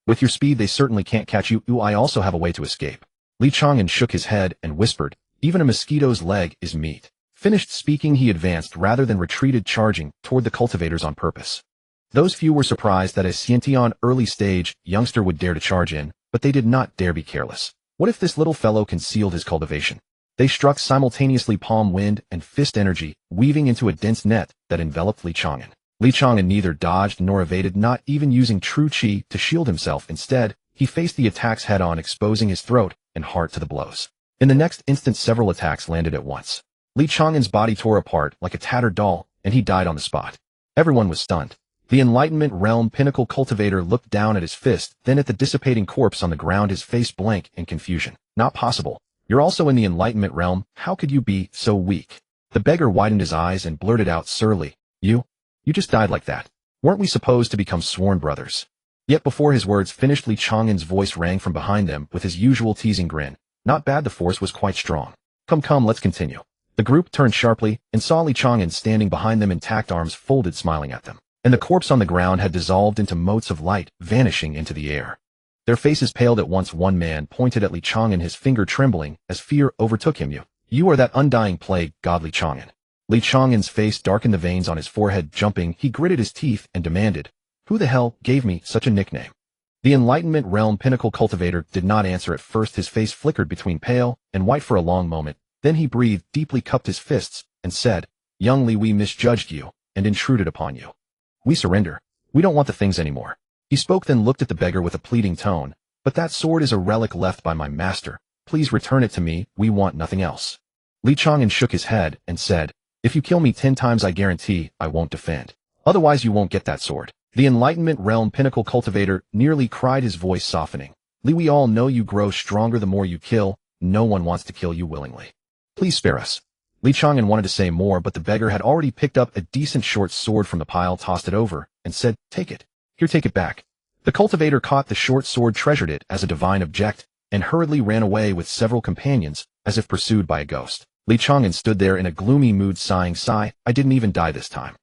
With your speed, they certainly can't catch you. I also have a way to escape." Li Chang'an shook his head and whispered, "Even a mosquito's leg is meat." Finished speaking, he advanced rather than retreated, charging toward the cultivators on purpose. Those few were surprised that a Xiantian early-stage youngster would dare to charge in, but they did not dare be careless. What if this little fellow concealed his cultivation? They struck simultaneously, palm wind and fist energy, weaving into a dense net that enveloped Li Chang'an. Li Chang'an neither dodged nor evaded, not even using true qi to shield himself. Instead, he faced the attacks head-on, exposing his throat and heart to the blows. In the next instant, several attacks landed at once. Li Chang'an's body tore apart like a tattered doll, and he died on the spot. Everyone was stunned. The Enlightenment Realm Pinnacle Cultivator looked down at his fist, then at the dissipating corpse on the ground, his face blank in confusion. Not possible. You're also in the Enlightenment Realm. How could you be so weak? The beggar widened his eyes and blurted out surlily, You just died like that. Weren't we supposed to become sworn brothers? Yet before his words finished, Li Chang'an's voice rang from behind them with his usual teasing grin. Not bad, the force was quite strong. Come, let's continue. The group turned sharply and saw Li Chang'an standing behind them, intact, arms folded, smiling at them. And the corpse on the ground had dissolved into motes of light, vanishing into the air. Their faces paled at once. One man pointed at Li Chang'an, his finger trembling as fear overtook him. You are that undying plague, God Li Chang'an. Li Chang'an's face darkened, the veins on his forehead jumping. He gritted his teeth and demanded, Who the hell gave me such a nickname? The Enlightenment Realm Pinnacle Cultivator did not answer at first. His face flickered between pale and white for a long moment. Then he breathed deeply, cupped his fists, and said, Young Li, we misjudged you and intruded upon you. We surrender. We don't want the things anymore. He spoke, then looked at the beggar with a pleading tone. But that sword is a relic left by my master. Please return it to me. We want nothing else. Li Chang'an shook his head and said, If you kill me 10 times, I guarantee I won't defend. Otherwise you won't get that sword. The Enlightenment Realm Pinnacle Cultivator nearly cried, his voice softening. Li, we all know you grow stronger the more you kill. No one wants to kill you willingly. Please spare us. Li Chang'an wanted to say more, but the beggar had already picked up a decent short sword from the pile, tossed it over, and said, Take it. Here, take it back. The cultivator caught the short sword, treasured it as a divine object, and hurriedly ran away with several companions, as if pursued by a ghost. Li Chang'an stood there in a gloomy mood, sighing, I didn't even die this time.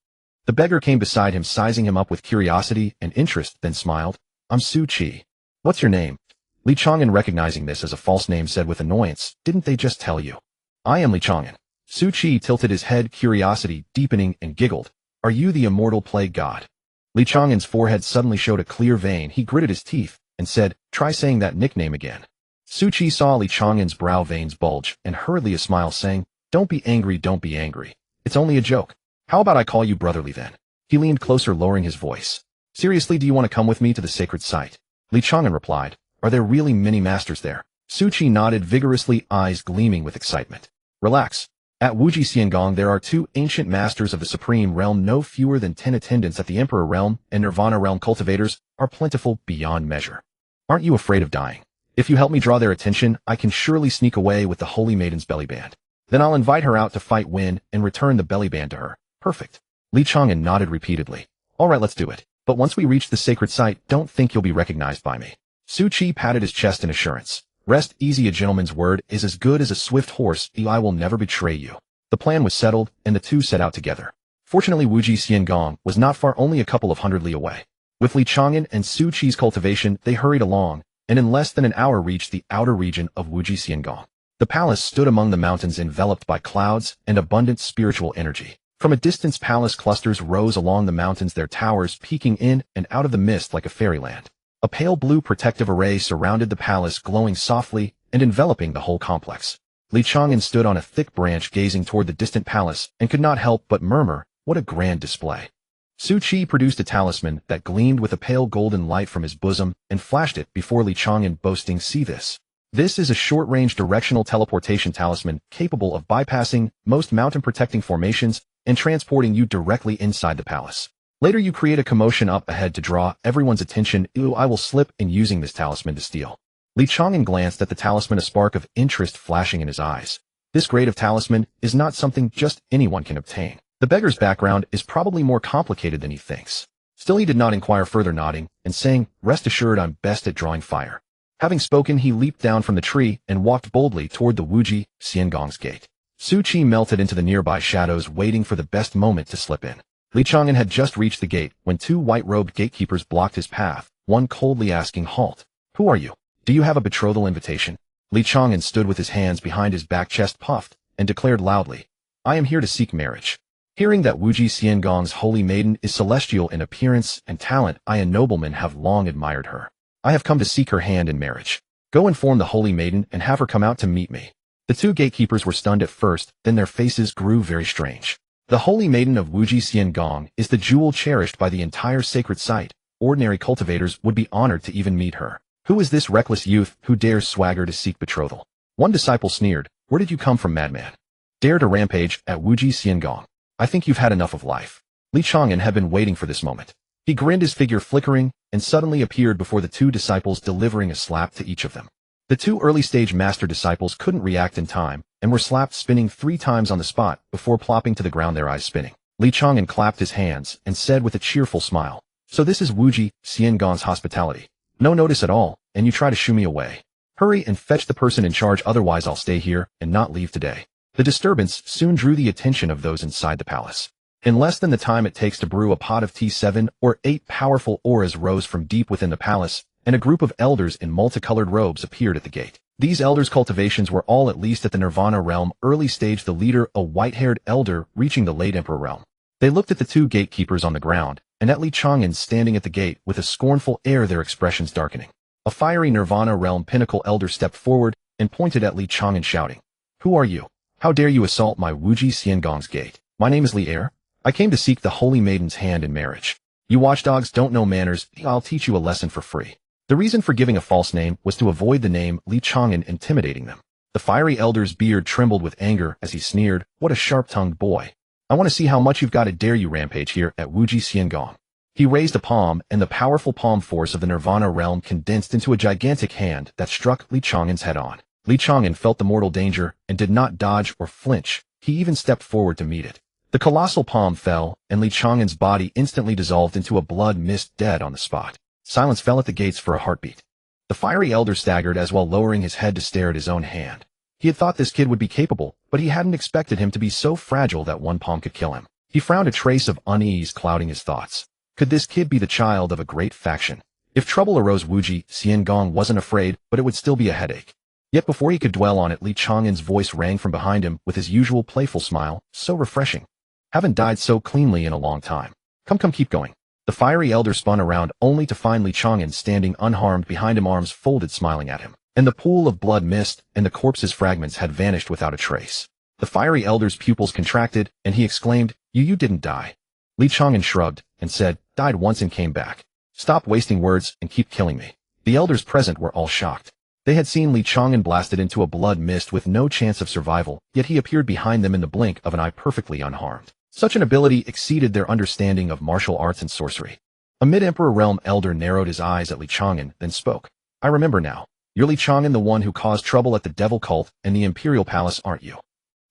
The beggar came beside him, sizing him up with curiosity and interest, then smiled. I'm Su Qi. What's your name? Li Chang'an, recognizing this as a false name, said with annoyance, Didn't they just tell you? I am Li Chang'an. Su Qi tilted his head, curiosity deepening, and giggled. Are you the immortal plague god? Li Chang'an's forehead suddenly showed a clear vein. He gritted his teeth and said, Try saying that nickname again. Su Qi saw Li Chang'an's brow veins bulge and hurriedly a smile, saying, Don't be angry, don't be angry. It's only a joke. How about I call you brotherly then? He leaned closer, lowering his voice. Seriously, do you want to come with me to the sacred site? Li Chang'an replied. Are there really many masters there? Su Qi nodded vigorously, eyes gleaming with excitement. Relax. At Wuji Xiangong there are 2 ancient masters of the Supreme Realm, no fewer than 10 attendants at the Emperor Realm, and Nirvana Realm cultivators are plentiful beyond measure. Aren't you afraid of dying? If you help me draw their attention, I can surely sneak away with the Holy Maiden's belly band. Then I'll invite her out to fight, win, and return the belly band to her. Perfect. Li Chang'an nodded repeatedly. All right, let's do it. But once we reach the sacred site, don't think you'll be recognized by me. Su Qi patted his chest in assurance. Rest easy, a gentleman's word is as good as a swift horse. I will never betray you. The plan was settled, and the two set out together. Fortunately, Wuji Xiangong was not far, only a couple of hundred li away. With Li Chang'an and Su Qi's cultivation, they hurried along, and in less than an hour reached the outer region of Wuji Xiangong. The palace stood among the mountains, enveloped by clouds and abundant spiritual energy. From a distance, palace clusters rose along the mountains, their towers peeking in and out of the mist like a fairyland. A pale blue protective array surrounded the palace, glowing softly and enveloping the whole complex. Li Chang'an stood on a thick branch, gazing toward the distant palace, and could not help but murmur, what a grand display. Su Qi produced a talisman that gleamed with a pale golden light from his bosom and flashed it before Li Chang'an, boasting, See this. This is a short-range directional teleportation talisman capable of bypassing most mountain-protecting formations and transporting you directly inside the palace. Later you create a commotion up ahead to draw everyone's attention. I will slip in using this talisman to steal. Li Chang'an glanced at the talisman, a spark of interest flashing in his eyes. This grade of talisman is not something just anyone can obtain. The beggar's background is probably more complicated than he thinks. Still, he did not inquire further, nodding and saying, Rest assured, I'm best at drawing fire. Having spoken, he leaped down from the tree and walked boldly toward the Wuji Xiangong's gate. Su Qi melted into the nearby shadows, waiting for the best moment to slip in. Li Chang'an had just reached the gate when 2 white-robed gatekeepers blocked his path, one coldly asking, Halt. Who are you? Do you have a betrothal invitation? Li Chang'an stood with his hands behind his back, chest puffed, and declared loudly, I am here to seek marriage. Hearing that Wuji Xiangong's holy maiden is celestial in appearance and talent, I and noblemen have long admired her. I have come to seek her hand in marriage. Go inform the holy maiden and have her come out to meet me." The two gatekeepers were stunned at first, then their faces grew very strange. The holy maiden of Wuji Xiangong is the jewel cherished by the entire sacred site. Ordinary cultivators would be honored to even meet her. Who is this reckless youth who dares swagger to seek betrothal? One disciple sneered, "Where did you come from, madman? Dare to rampage at Wuji Xiangong? I think you've had enough of life." Li Chang'an had been waiting for this moment. He grinned, his figure flickering, and suddenly appeared before the two disciples, delivering a slap to each of them. The two early-stage master disciples couldn't react in time, and were slapped, spinning 3 times on the spot before plopping to the ground, their eyes spinning. Li Chang'an clapped his hands and said with a cheerful smile, "So this is Wuji Xiangong's hospitality. No notice at all, and you try to shoo me away. Hurry and fetch the person in charge, otherwise I'll stay here and not leave today." The disturbance soon drew the attention of those inside the palace. In less than the time it takes to brew a pot of tea, 7 or 8 powerful auras rose from deep within the palace, and a group of elders in multicolored robes appeared at the gate. These elders' cultivations were all at least at the Nirvana realm early stage, the leader a white-haired elder reaching the late emperor realm. They looked at the two gatekeepers on the ground, and at Li Chang'an standing at the gate with a scornful air, their expressions darkening. A fiery Nirvana realm pinnacle elder stepped forward and pointed at Li Chang'an, shouting, "Who are you? How dare you assault my Wuji Xiangong's gate? My name is Li Er. I came to seek the holy maiden's hand in marriage. You watchdogs don't know manners. I'll teach you a lesson for free." The reason for giving a false name was to avoid the name Li Chang'an intimidating them. The fiery elder's beard trembled with anger as he sneered, "What a sharp-tongued boy. I want to see how much you've got to dare you rampage here at Wuji Xiangong." He raised a palm, and the powerful palm force of the Nirvana realm condensed into a gigantic hand that struck Li Chang'an's head on. Li Chang'an felt the mortal danger and did not dodge or flinch. He even stepped forward to meet it. The colossal palm fell, and Li Chang'an's body instantly dissolved into a blood mist, dead on the spot. Silence fell at the gates for a heartbeat. The fiery elder staggered as well, lowering his head to stare at his own hand. He had thought this kid would be capable, but he hadn't expected him to be so fragile that one palm could kill him. He frowned, a trace of unease clouding his thoughts. Could this kid be the child of a great faction? If trouble arose, Wuji Xiangong wasn't afraid, but it would still be a headache. Yet before he could dwell on it, Li Chang'an's voice rang from behind him with his usual playful smile, "So refreshing. Haven't died so cleanly in a long time. Come, keep going." The fiery elder spun around only to find Li Chang'an standing unharmed behind him, arms folded, smiling at him. And the pool of blood mist and the corpse's fragments had vanished without a trace. The fiery elder's pupils contracted, and he exclaimed, You didn't die." Li Chang'an shrugged and said, "Died once and came back. Stop wasting words and keep killing me." The elders present were all shocked. They had seen Li Chang'an blasted into a blood mist with no chance of survival, yet he appeared behind them in the blink of an eye, perfectly unharmed. Such an ability exceeded their understanding of martial arts and sorcery. A mid-emperor realm elder narrowed his eyes at Li Chang'an, then spoke. "I remember now. You're Li Chang'an, the one who caused trouble at the devil cult and the imperial palace, aren't you?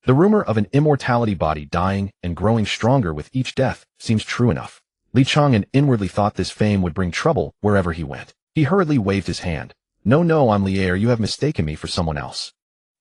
The rumor of an immortality body dying and growing stronger with each death seems true enough." Li Chang'an inwardly thought this fame would bring trouble wherever he went. He hurriedly waved his hand. No, I'm Li Er. You have mistaken me for someone else."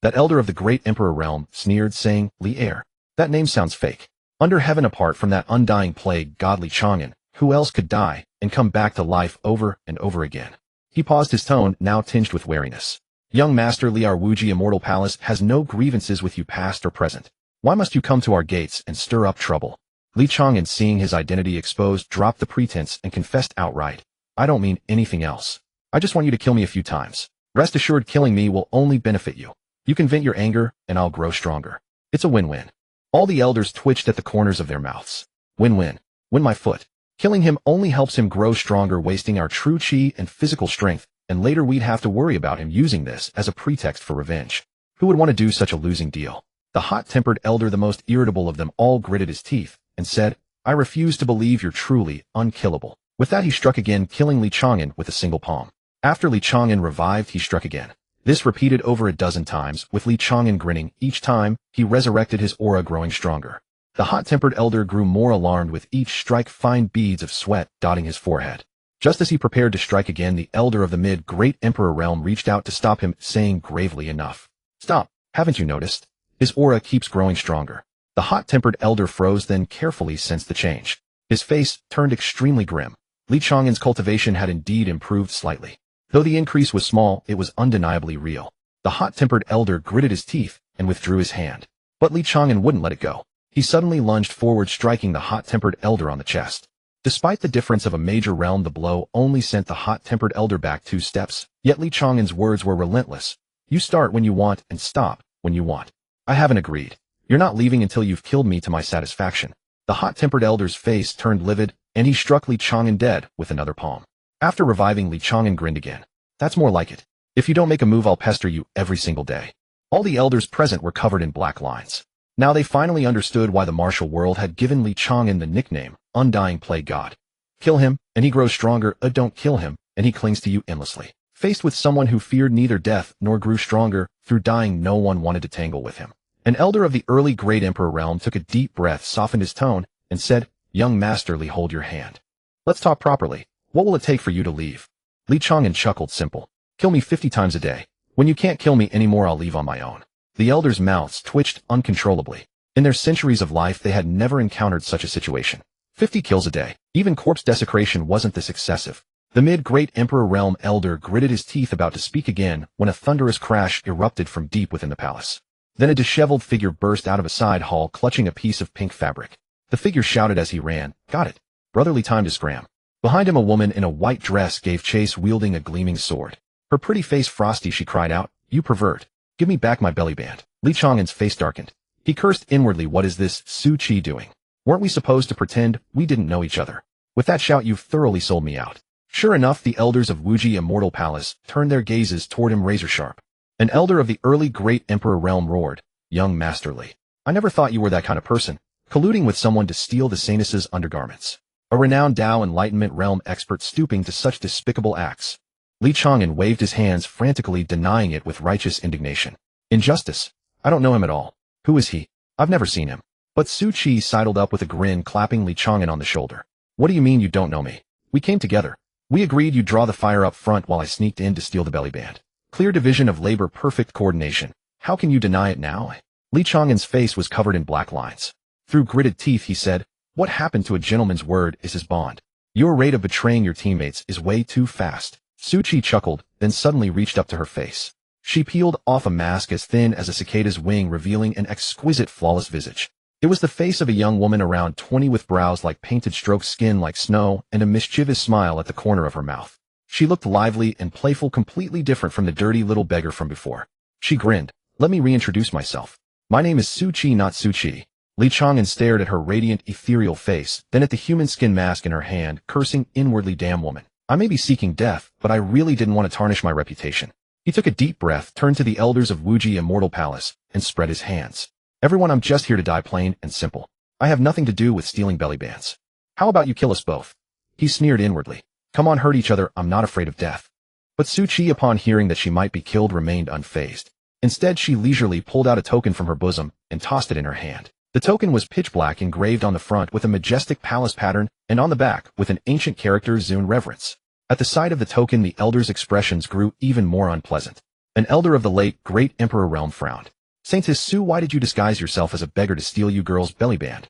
That elder of the great emperor realm sneered, saying, "Li Er? That name sounds fake. Under heaven, apart from that undying plague god Li Chang'an, who else could die and come back to life over and over again?" He paused, his tone now tinged with wariness. "Young master Li, our Wuji Immortal Palace has no grievances with you, past or present. Why must you come to our gates and stir up trouble?" Li Chang'an, seeing his identity exposed, dropped the pretense and confessed outright, "I don't mean anything else. I just want you to kill me a few times. Rest assured, killing me will only benefit you. You can vent your anger, and I'll grow stronger. It's a win-win." All the elders twitched at the corners of their mouths. Win-win. Win my foot. Killing him only helps him grow stronger, wasting our true chi and physical strength, and later we'd have to worry about him using this as a pretext for revenge. Who would want to do such a losing deal? The hot-tempered elder, the most irritable of them all, gritted his teeth and said, "I refuse to believe you're truly unkillable." With that, he struck again, killing Li Chang'an with a single palm. After Li Chang'an revived, he struck again. This repeated over a dozen times, with Li Chang'an grinning. Each time, he resurrected, his aura growing stronger. The hot-tempered elder grew more alarmed with each strike, fine beads of sweat dotting his forehead. Just as he prepared to strike again, the elder of the mid-great emperor realm reached out to stop him, saying gravely, "Enough. Stop. Haven't you noticed? His aura keeps growing stronger." The hot-tempered elder froze, then carefully sensed the change. His face turned extremely grim. Li Chang'an's cultivation had indeed improved slightly. Though the increase was small, it was undeniably real. The hot-tempered elder gritted his teeth and withdrew his hand. But Li Chang'an wouldn't let it go. He suddenly lunged forward, striking the hot-tempered elder on the chest. Despite the difference of a major realm, the blow only sent the hot-tempered elder back 2 steps, yet Li Chang'an's words were relentless. You start when you want and stop when you want. I haven't agreed. You're not leaving until you've killed me to my satisfaction. The hot-tempered elder's face turned livid, and he struck Li Chang'an dead with another palm. After reviving, Li Chang'an grinned again. That's more like it. If you don't make a move, I'll pester you every single day. All the elders present were covered in black lines. Now they finally understood why the martial world had given Li Chang'an the nickname Undying Plague God. Kill him, and he grows stronger. Don't kill him, and he clings to you endlessly. Faced with someone who feared neither death nor grew stronger, through dying no one wanted to tangle with him. An elder of the early Great Emperor realm took a deep breath, softened his tone, and said, Young Masterly, hold your hand. Let's talk properly. What will it take for you to leave? Li Chang'an chuckled. Simple. Kill me 50 times a day. When you can't kill me anymore, I'll leave on my own. The elders' mouths twitched uncontrollably. In their centuries of life, they had never encountered such a situation. 50 kills a day. Even corpse desecration wasn't this excessive. The mid-Great Emperor realm elder gritted his teeth, about to speak again, when a thunderous crash erupted from deep within the palace. Then a disheveled figure burst out of a side hall, clutching a piece of pink fabric. The figure shouted as he ran, Got it. Brotherly time to scram. Behind him, a woman in a white dress gave chase, wielding a gleaming sword. Her pretty face frosty, she cried out, You pervert. Give me back my belly band. Li Chang'an's face darkened. He cursed inwardly. What is this Su Chi doing? Weren't we supposed to pretend we didn't know each other? With that shout, you've thoroughly sold me out. Sure enough, the elders of Wuji Immortal Palace turned their gazes toward him razor sharp. An elder of the early Great Emperor realm roared, Young Masterly. I never thought you were that kind of person, colluding with someone to steal the Sainess's undergarments. A renowned Tao Enlightenment realm expert stooping to such despicable acts. Li Chang'an waved his hands frantically, denying it with righteous indignation. Injustice. I don't know him at all. Who is he? I've never seen him. But Su Chi sidled up with a grin, clapping Li Chang'an on the shoulder. What do you mean you don't know me? We came together. We agreed you'd draw the fire up front while I sneaked in to steal the belly band. Clear division of labor, perfect coordination. How can you deny it now? Li Chang'an's face was covered in black lines. Through gritted teeth, he said, What happened to a gentleman's word is his bond. Your rate of betraying your teammates is way too fast. Su Chi chuckled, then suddenly reached up to her face. She peeled off a mask as thin as a cicada's wing, revealing an exquisite, flawless visage. It was the face of a young woman around 20, with brows like painted strokes, skin like snow, and a mischievous smile at the corner of her mouth. She looked lively and playful, completely different from the dirty little beggar from before. She grinned. Let me reintroduce myself. My name is Su Chi, not Su Chi. Li Chang'an stared at her radiant, ethereal face, then at the human skin mask in her hand, cursing inwardly, Damn woman. I may be seeking death, but I really didn't want to tarnish my reputation. He took a deep breath, turned to the elders of Wuji Immortal Palace, and spread his hands. Everyone, I'm just here to die, plain and simple. I have nothing to do with stealing belly bands. How about you kill us both? He sneered inwardly. Come on, hurt each other, I'm not afraid of death. But Su Chi, upon hearing that she might be killed, remained unfazed. Instead, she leisurely pulled out a token from her bosom and tossed it in her hand. The token was pitch black, engraved on the front with a majestic palace pattern, and on the back with an ancient character, Zune Reverence. At the sight of the token, the elders' expressions grew even more unpleasant. An elder of the late Great Emperor realm frowned. Saintess Su, why did you disguise yourself as a beggar to steal you girl's belly band?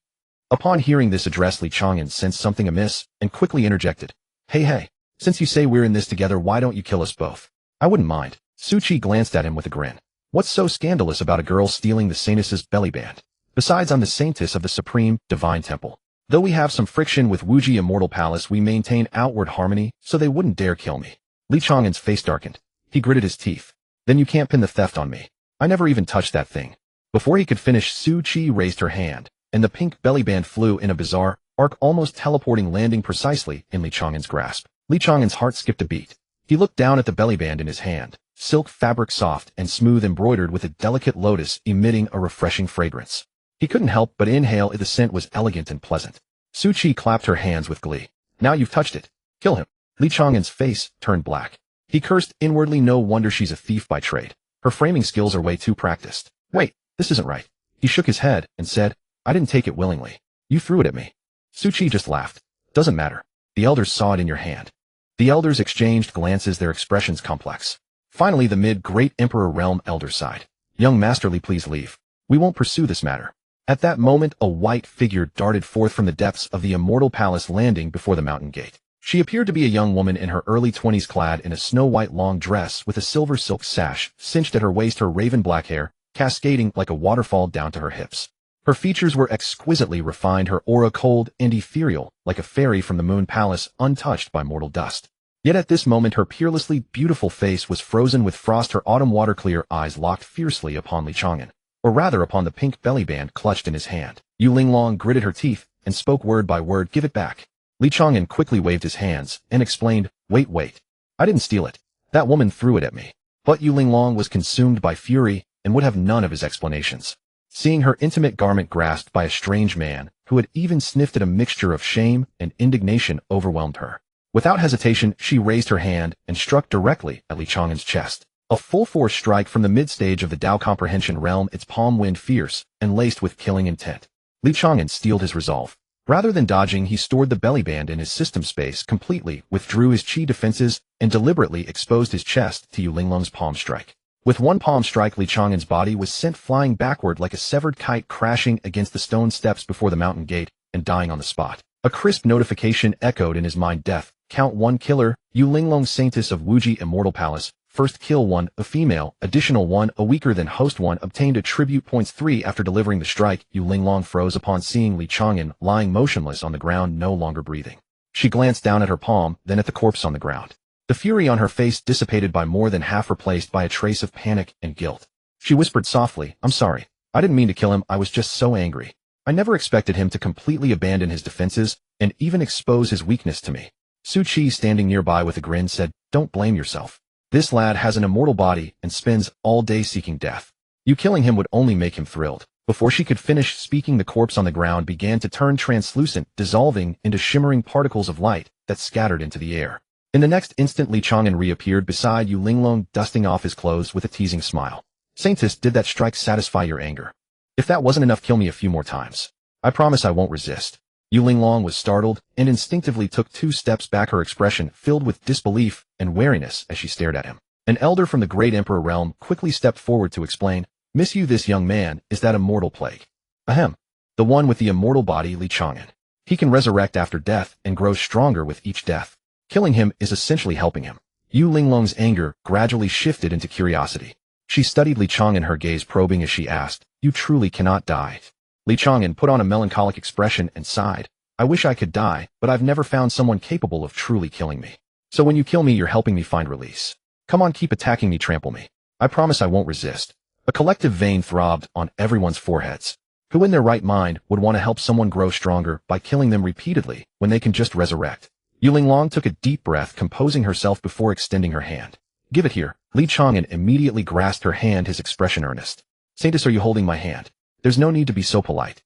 Upon hearing this address, Li Chang'an sensed something amiss and quickly interjected. Hey, since you say we're in this together, why don't you kill us both? I wouldn't mind. Su Chi glanced at him with a grin. What's so scandalous about a girl stealing the Saintess's belly band? Besides, I'm the Saintess of the Supreme Divine Temple. Though we have some friction with Wuji Immortal Palace, we maintain outward harmony, so they wouldn't dare kill me. Li Chang'an's face darkened. He gritted his teeth. Then you can't pin the theft on me. I never even touched that thing. Before he could finish, Su Chi raised her hand, and the pink belly band flew in a bizarre arc, almost teleporting, landing precisely in Li Chang'an's grasp. Li Chang'an's heart skipped a beat. He looked down at the belly band in his hand. Silk fabric, soft and smooth, embroidered with a delicate lotus, emitting a refreshing fragrance. He couldn't help but inhale it. The scent was elegant and pleasant. Su Chi clapped her hands with glee. Now you've touched it. Kill him. Li Chang'an's face turned black. He cursed inwardly. No wonder she's a thief by trade. Her framing skills are way too practiced. Wait, this isn't right. He shook his head and said, I didn't take it willingly. You threw it at me. Su Chi just laughed. Doesn't matter. The elders saw it in your hand. The elders exchanged glances, their expressions complex. Finally, the mid-Great Emperor realm elder sighed. Young Masterly, please leave. We won't pursue this matter. At that moment, a white figure darted forth from the depths of the Immortal Palace, landing before the mountain gate. She appeared to be a young woman in her early 20s, clad in a snow-white long dress with a silver silk sash cinched at her waist. Her raven black hair, cascading like a waterfall down to her hips. Her features were exquisitely refined, her aura cold and ethereal, like a fairy from the Moon Palace, untouched by mortal dust. Yet at this moment her peerlessly beautiful face was frozen with frost, her autumn water-clear eyes locked fiercely upon Li Chang'an, or rather upon the pink belly band clutched in his hand. Yu Linglong gritted her teeth and spoke word by word, "Give it back." Li Chang'an quickly waved his hands and explained, Wait. I didn't steal it. That woman threw it at me." But Yu Linglong was consumed by fury and would have none of his explanations. Seeing her intimate garment grasped by a strange man who had even sniffed at a mixture of shame and indignation overwhelmed her. Without hesitation, she raised her hand and struck directly at Li Chang'an's chest. A full-force strike from the mid-stage of the Dao Comprehension realm, its palm wind fierce and laced with killing intent. Li Chang'an steeled his resolve. Rather than dodging, he stored the belly band in his system space completely, withdrew his chi defenses, and deliberately exposed his chest to Yu Linglong's palm strike. With one palm strike, Li Chang'an's body was sent flying backward like a severed kite, crashing against the stone steps before the mountain gate and dying on the spot. A crisp notification echoed in his mind: death. Count 1 killer, Yu Linglong, Saintess of Wuji Immortal Palace. First kill 1, a female, additional 1, a weaker than host 1, obtained attribute points 3 after delivering the strike. Yu Linglong froze upon seeing Li Chang'an lying motionless on the ground, no longer breathing. She glanced down at her palm, then at the corpse on the ground. The fury on her face dissipated by more than half, replaced by a trace of panic and guilt. She whispered softly, "I'm sorry. I didn't mean to kill him, I was just so angry. I never expected him to completely abandon his defenses and even expose his weakness to me." Su Qi, standing nearby with a grin, said, "Don't blame yourself. This lad has an immortal body and spends all day seeking death. You killing him would only make him thrilled." Before she could finish speaking, the corpse on the ground began to turn translucent, dissolving into shimmering particles of light that scattered into the air. In the next instant, Li Chang'an reappeared beside Yu Linglong, dusting off his clothes with a teasing smile. "Saintess, did that strike satisfy your anger? If that wasn't enough, kill me a few more times. I promise I won't resist." Yu Linglong was startled and instinctively took 2 steps back, her expression filled with disbelief and wariness as she stared at him. An elder from the Great Emperor realm quickly stepped forward to explain, "Miss Yu, this young man is that immortal plague. Ahem. The one with the immortal body, Li Chang'an. He can resurrect after death and grow stronger with each death. Killing him is essentially helping him." Yu Linglong's anger gradually shifted into curiosity. She studied Li Chang'an, her gaze probing as she asked, "You truly cannot die?" Li Chang'an put on a melancholic expression and sighed, "I wish I could die, but I've never found someone capable of truly killing me. So when you kill me, you're helping me find release. Come on, keep attacking me, trample me. I promise I won't resist." A collective vein throbbed on everyone's foreheads. Who in their right mind would want to help someone grow stronger by killing them repeatedly when they can just resurrect? Yu Linglong took a deep breath, composing herself before extending her hand. "Give it here." Li Chang'an immediately grasped her hand, his expression earnest. "Saintess, are you holding my hand? There's no need to be so polite."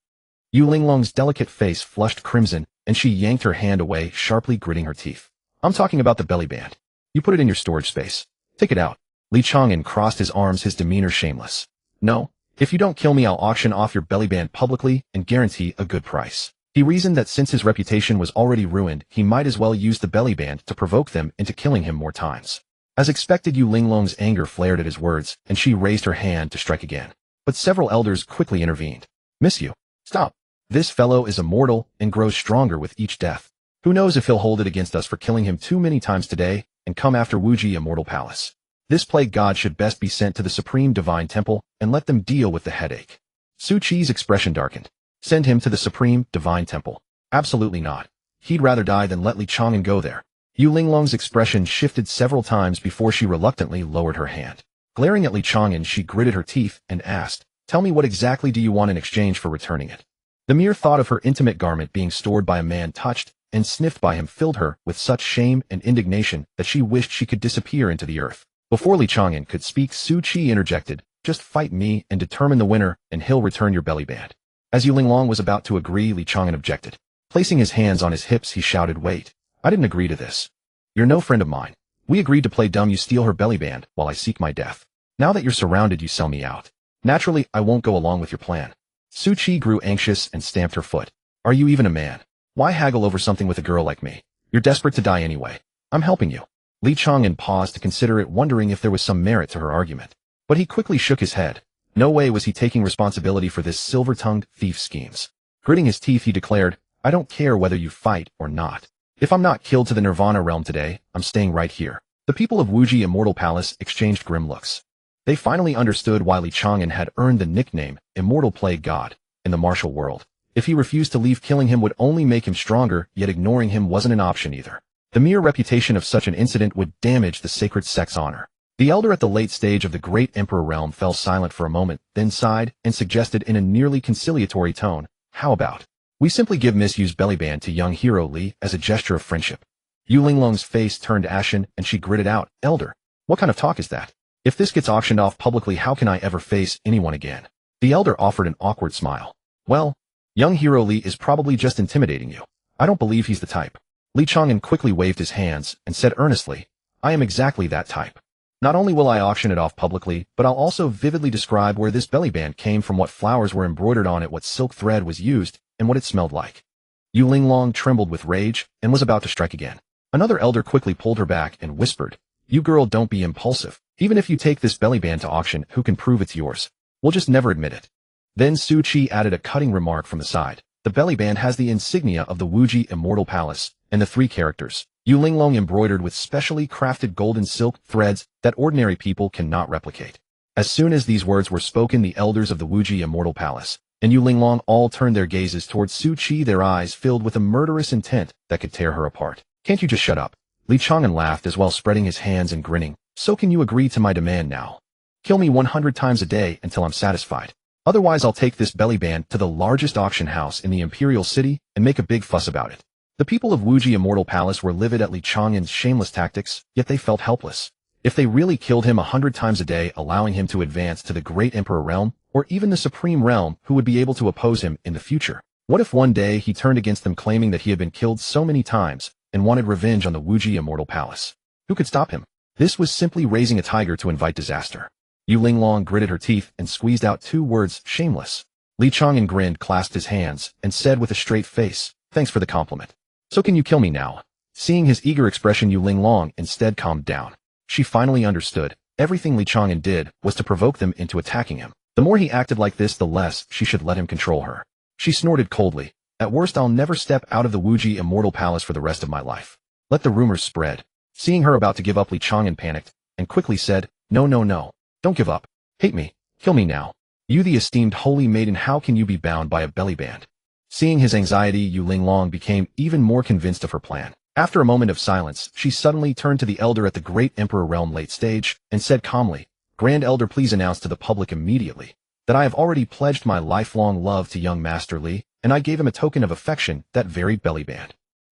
Yu Linglong's delicate face flushed crimson, and she yanked her hand away, sharply gritting her teeth. "I'm talking about the belly band. You put it in your storage space. Take it out." Li Chang'an crossed his arms, his demeanor shameless. "No. If you don't kill me, I'll auction off your belly band publicly and guarantee a good price." He reasoned that since his reputation was already ruined, he might as well use the belly band to provoke them into killing him more times. As expected, Yu Linglong's anger flared at his words, and she raised her hand to strike again. But several elders quickly intervened. "Miss Yu, stop. This fellow is immortal and grows stronger with each death. Who knows if he'll hold it against us for killing him too many times today and come after Wuji Immortal Palace. This plague god should best be sent to the Supreme Divine Temple and let them deal with the headache." Su Qi's expression darkened. "Send him to the Supreme Divine Temple? Absolutely not. He'd rather die than let Li Chang'an go there." Yu Linglong's expression shifted several times before she reluctantly lowered her hand. Glaring at Li Chang'an, she gritted her teeth and asked, "Tell me, what exactly do you want in exchange for returning it?" The mere thought of her intimate garment being stored by a man touched and sniffed by him filled her with such shame and indignation that she wished she could disappear into the earth. Before Li Chang'an could speak, Su Qi interjected, "Just fight me and determine the winner, and he'll return your belly band." As Yu Linglong was about to agree, Li Chang'an objected. Placing his hands on his hips, he shouted, "Wait. I didn't agree to this. You're no friend of mine. We agreed to play dumb. You steal her belly band while I seek my death. Now that you're surrounded, you sell me out. Naturally, I won't go along with your plan." Su Qi grew anxious and stamped her foot. "Are you even a man? Why haggle over something with a girl like me? You're desperate to die anyway. I'm helping you." Li Chang'an paused to consider it, wondering if there was some merit to her argument. But he quickly shook his head. No way was he taking responsibility for this silver-tongued thief's schemes. Gritting his teeth, he declared, "I don't care whether you fight or not. If I'm not killed to the Nirvana realm today, I'm staying right here." The people of Wuji Immortal Palace exchanged grim looks. They finally understood why Li Chang'an had earned the nickname Immortal Plague God in the martial world. If he refused to leave, killing him would only make him stronger, yet ignoring him wasn't an option either. The mere reputation of such an incident would damage the sacred sect's honor. The elder at the late stage of the great emperor realm fell silent for a moment, then sighed and suggested in a nearly conciliatory tone, "How about we simply give misused bellyband to young hero Li as a gesture of friendship?" Yu Linglong's face turned ashen and she gritted out, "Elder, what kind of talk is that? If this gets auctioned off publicly, how can I ever face anyone again?" The elder offered an awkward smile. "Well, young hero Li is probably just intimidating you. I don't believe he's the type." Li Chang'an quickly waved his hands and said earnestly, "I am exactly that type. Not only will I auction it off publicly, but I'll also vividly describe where this bellyband came from, what flowers were embroidered on it, what silk thread was used, and what it smelled like." Yu Linglong trembled with rage and was about to strike again. Another elder quickly pulled her back and whispered, "You girl, don't be impulsive. Even if you take this bellyband to auction, who can prove it's yours? We'll just never admit it." Then Su Qi added a cutting remark from the side. "The bellyband has the insignia of the Wuji Immortal Palace, and the 3 characters, Yu Linglong, embroidered with specially crafted golden silk threads that ordinary people cannot replicate." As soon as these words were spoken, the elders of the Wuji Immortal Palace and Yu Linglong all turned their gazes towards Su Qi, their eyes filled with a murderous intent that could tear her apart. "Can't you just shut up?" Li Chang'an laughed as well, spreading his hands and grinning. "So can you agree to my demand now? Kill me 100 times a day until I'm satisfied. Otherwise I'll take this bellyband to the largest auction house in the imperial city and make a big fuss about it." The people of Wuji Immortal Palace were livid at Li Chang'an's shameless tactics, yet they felt helpless. If they really killed him 100 times a day, allowing him to advance to the great emperor realm, or even the supreme realm, who would be able to oppose him in the future? What if one day he turned against them, claiming that he had been killed so many times and wanted revenge on the Wuji Immortal Palace? Who could stop him? This was simply raising a tiger to invite disaster. Yu Linglong gritted her teeth and squeezed out 2 words, "shameless." Li Chang'an grinned, clasped his hands, and said with a straight face, "Thanks for the compliment. So can you kill me now?" Seeing his eager expression, Yu Linglong instead calmed down. She finally understood. Everything Li Chang'an did was to provoke them into attacking him. The more he acted like this, the less she should let him control her. She snorted coldly. "At worst, I'll never step out of the Wuji Immortal Palace for the rest of my life. Let the rumors spread." Seeing her about to give up, Li Chang'an panicked and quickly said, "No, no, no. Don't give up. Hate me. Kill me now. You, the esteemed holy maiden, how can you be bound by a bellyband?" Seeing his anxiety, Yu Linglong became even more convinced of her plan. After a moment of silence, she suddenly turned to the elder at the great emperor realm late stage and said calmly, "Grand Elder, please announce to the public immediately that I have already pledged my lifelong love to young Master Li, and I gave him a token of affection, that very bellyband.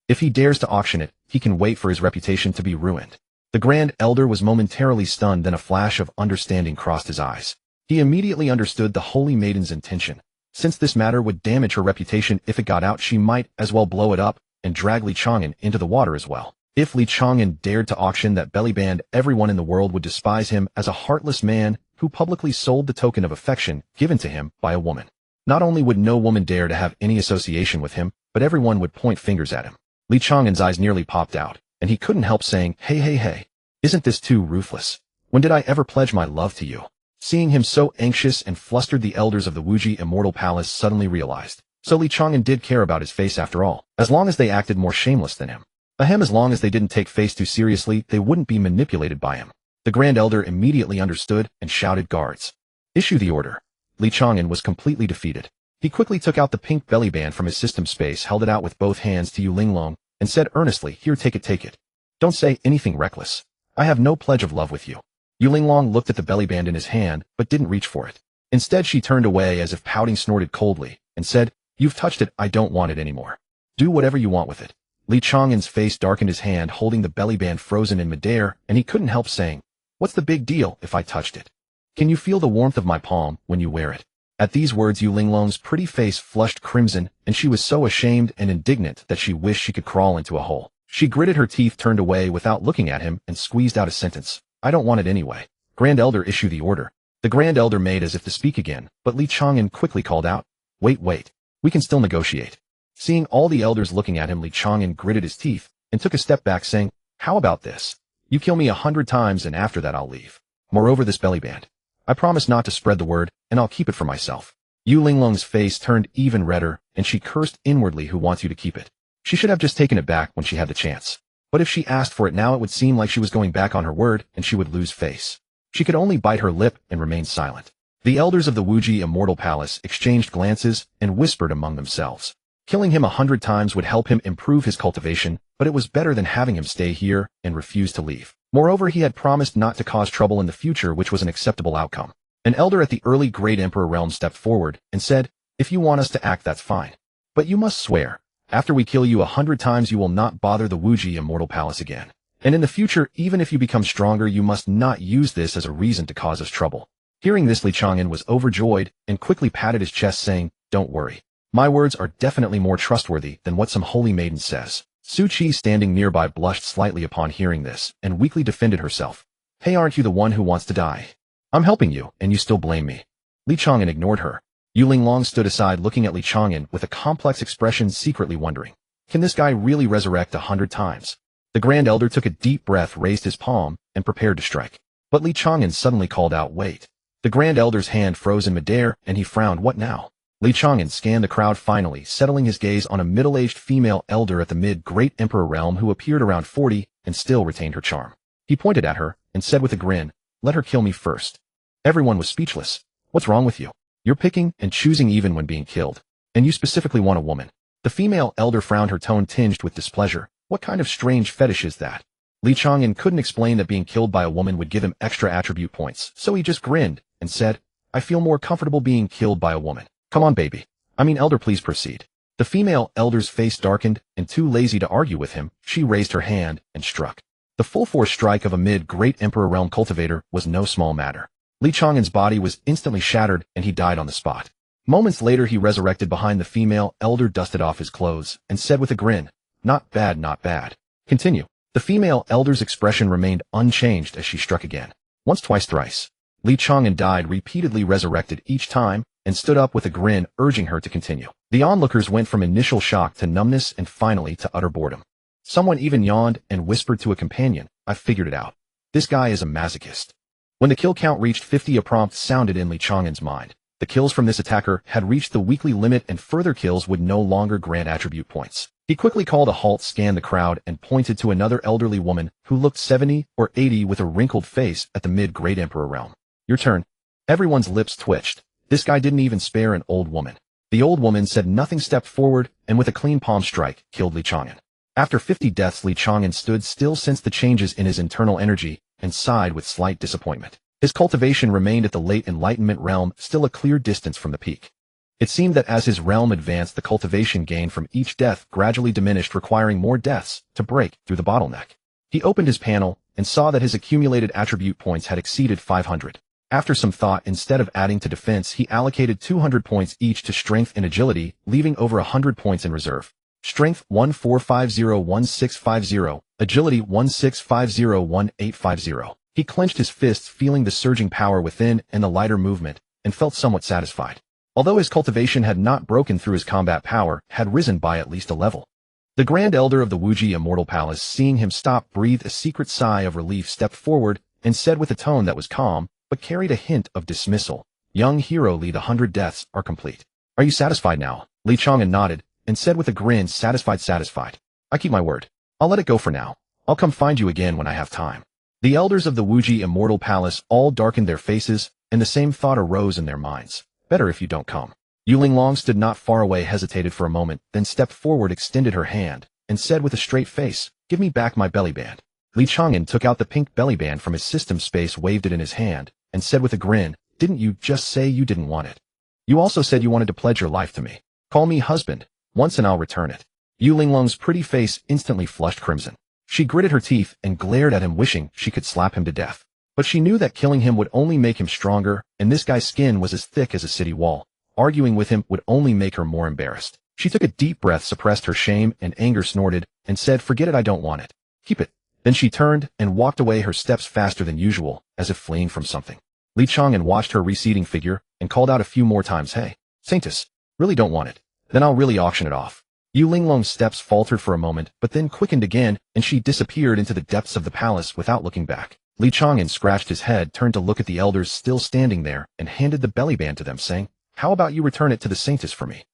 If he dares to auction it, he can wait for his reputation to be ruined." The Grand Elder was momentarily stunned, then a flash of understanding crossed his eyes. He immediately understood the holy maiden's intention. Since this matter would damage her reputation if it got out, she might as well blow it up and drag Li Chang'an into the water as well. If Li Chang'an dared to auction that bellyband, everyone in the world would despise him as a heartless man who publicly sold the token of affection given to him by a woman. Not only would no woman dare to have any association with him, but everyone would point fingers at him. Li Chang'an's eyes nearly popped out, and he couldn't help saying, Hey, isn't this too ruthless? When did I ever pledge my love to you?" Seeing him so anxious and flustered, the elders of the Wuji Immortal Palace suddenly realized. So Li Chang'an did care about his face after all, as long as they acted more shameless than him. As long as they didn't take face too seriously, they wouldn't be manipulated by him. The Grand Elder immediately understood and shouted, "Guards, issue the order." Li Chang'an was completely defeated. He quickly took out the pink bellyband from his system space, held it out with both hands to Yu Linglong, and said earnestly, "Here, take it. Don't say anything reckless. I have no pledge of love with you." Yu Linglong looked at the bellyband in his hand, but didn't reach for it. Instead, she turned away as if pouting, snorted coldly, and said, "You've touched it, I don't want it anymore. Do whatever you want with it." Li Chang'an's face darkened, his hand holding the bellyband frozen in midair, and he couldn't help saying, "What's the big deal if I touched it? Can you feel the warmth of my palm when you wear it?" At these words, Yu Linglong's pretty face flushed crimson, and she was so ashamed and indignant that she wished she could crawl into a hole. She gritted her teeth, turned away without looking at him, and squeezed out a sentence. "I don't want it anyway. Grand Elder, issue the order." The Grand Elder made as if to speak again, but Li Chang'an quickly called out, Wait. We can still negotiate." Seeing all the elders looking at him, Li Chang'an gritted his teeth and took a step back, saying, "How about this? You kill me 100 times, and after that I'll leave. Moreover, this bellyband, I promise not to spread the word, and I'll keep it for myself." Yu Linglong's face turned even redder, and she cursed inwardly, "Who wants you to keep it?" She should have just taken it back when she had the chance. But if she asked for it now, it would seem like she was going back on her word, and she would lose face. She could only bite her lip and remain silent. The elders of the Wuji Immortal Palace exchanged glances and whispered among themselves. Killing him 100 times would help him improve his cultivation, but it was better than having him stay here and refuse to leave. Moreover, he had promised not to cause trouble in the future, which was an acceptable outcome. An elder at the early Great Emperor realm stepped forward and said, "If you want us to act, that's fine. But you must swear, after we kill you 100 times, you will not bother the Wuji Immortal Palace again. And in the future, even if you become stronger, you must not use this as a reason to cause us trouble." Hearing this, Chang'an was overjoyed and quickly patted his chest, saying, "Don't worry. My words are definitely more trustworthy than what some holy maiden says." Su Qi, standing nearby, blushed slightly upon hearing this and weakly defended herself. "Hey, aren't you the one who wants to die? I'm helping you, and you still blame me." Chang'an ignored her. Yu Linglong stood aside looking at Chang'an with a complex expression, secretly wondering, can this guy really resurrect 100 times? The Grand Elder took a deep breath, raised his palm, and prepared to strike. But Chang'an suddenly called out, "Wait." The Grand Elder's hand froze in midair, and he frowned. What now? Chang'an scanned the crowd, finally settling his gaze on a middle-aged female elder at the mid-Great Emperor realm who appeared around 40 and still retained her charm. He pointed at her and said with a grin, "Let her kill me first." Everyone was speechless. "What's wrong with you? You're picking and choosing even when being killed. And you specifically want a woman." The female elder frowned, her tone tinged with displeasure. "What kind of strange fetish is that?" Chang'an couldn't explain that being killed by a woman would give him extra attribute points, so he just grinned and said, "I feel more comfortable being killed by a woman. Come on, baby. Elder, please proceed." The female elder's face darkened, and too lazy to argue with him, she raised her hand and struck. The full-force strike of a mid-Great Emperor realm cultivator was no small matter. Chang'an's body was instantly shattered, and he died on the spot. Moments later, he resurrected behind the female elder, dusted off his clothes, and said with a grin, "Not bad, not bad. Continue." The female elder's expression remained unchanged as she struck again. Once, twice, thrice. Chang'an died, repeatedly resurrected each time, and stood up with a grin, urging her to continue. The onlookers went from initial shock to numbness and finally to utter boredom. Someone even yawned and whispered to a companion, "I've figured it out. This guy is a masochist." When the kill count reached 50, a prompt sounded in Chang'an's mind. The kills from this attacker had reached the weekly limit, and further kills would no longer grant attribute points. He quickly called a halt, scanned the crowd, and pointed to another elderly woman who looked 70 or 80 with a wrinkled face at the mid-Great Emperor realm. "Your turn." Everyone's lips twitched. This guy didn't even spare an old woman. The old woman said nothing, stepped forward, and with a clean palm strike, killed Chang'an. After 50 deaths, Chang'an stood still, sensed the changes in his internal energy, and sighed with slight disappointment. His cultivation remained at the late Enlightenment realm, still a clear distance from the peak. It seemed that as his realm advanced, the cultivation gain from each death gradually diminished, requiring more deaths to break through the bottleneck. He opened his panel and saw that his accumulated attribute points had exceeded 500. After some thought, instead of adding to defense, he allocated 200 points each to strength and agility, leaving over 100 points in reserve. Strength 1450-1650, agility 1650-1850. He clenched his fists, feeling the surging power within and the lighter movement, and felt somewhat satisfied. Although his cultivation had not broken through, his combat power had risen by at least a level. The Grand Elder of the Wuji Immortal Palace, seeing him stop, breathed a secret sigh of relief, stepped forward, and said with a tone that was calm, but carried a hint of dismissal, "Young heroically, the 100 deaths are complete. Are you satisfied now?" Chang'an nodded, and said with a grin, "Satisfied, satisfied. I keep my word. I'll let it go for now. I'll come find you again when I have time." The elders of the Wuji Immortal Palace all darkened their faces, and the same thought arose in their minds. Better if you don't come. Yu Linglong stood not far away, hesitated for a moment, then stepped forward, extended her hand, and said with a straight face, "Give me back my belly band." Chang'an took out the pink belly band from his system space, waved it in his hand, and said with a grin, "Didn't you just say you didn't want it? You also said you wanted to pledge your life to me. Call me husband once and I'll return it." Yu Linglong's pretty face instantly flushed crimson. She gritted her teeth and glared at him, wishing she could slap him to death. But she knew that killing him would only make him stronger, and this guy's skin was as thick as a city wall. Arguing with him would only make her more embarrassed. She took a deep breath, suppressed her shame and anger, snorted, and said, "Forget it, I don't want it. Keep it." Then she turned and walked away, her steps faster than usual, as if fleeing from something. Chang'an watched her receding figure and called out a few more times, "Hey, Saintess, really don't want it. Then I'll really auction it off." Yu Linglong's steps faltered for a moment, but then quickened again, and she disappeared into the depths of the palace without looking back. Chang'an scratched his head, turned to look at the elders still standing there, and handed the belly band to them, saying, "How about you return it to the Saintess for me?"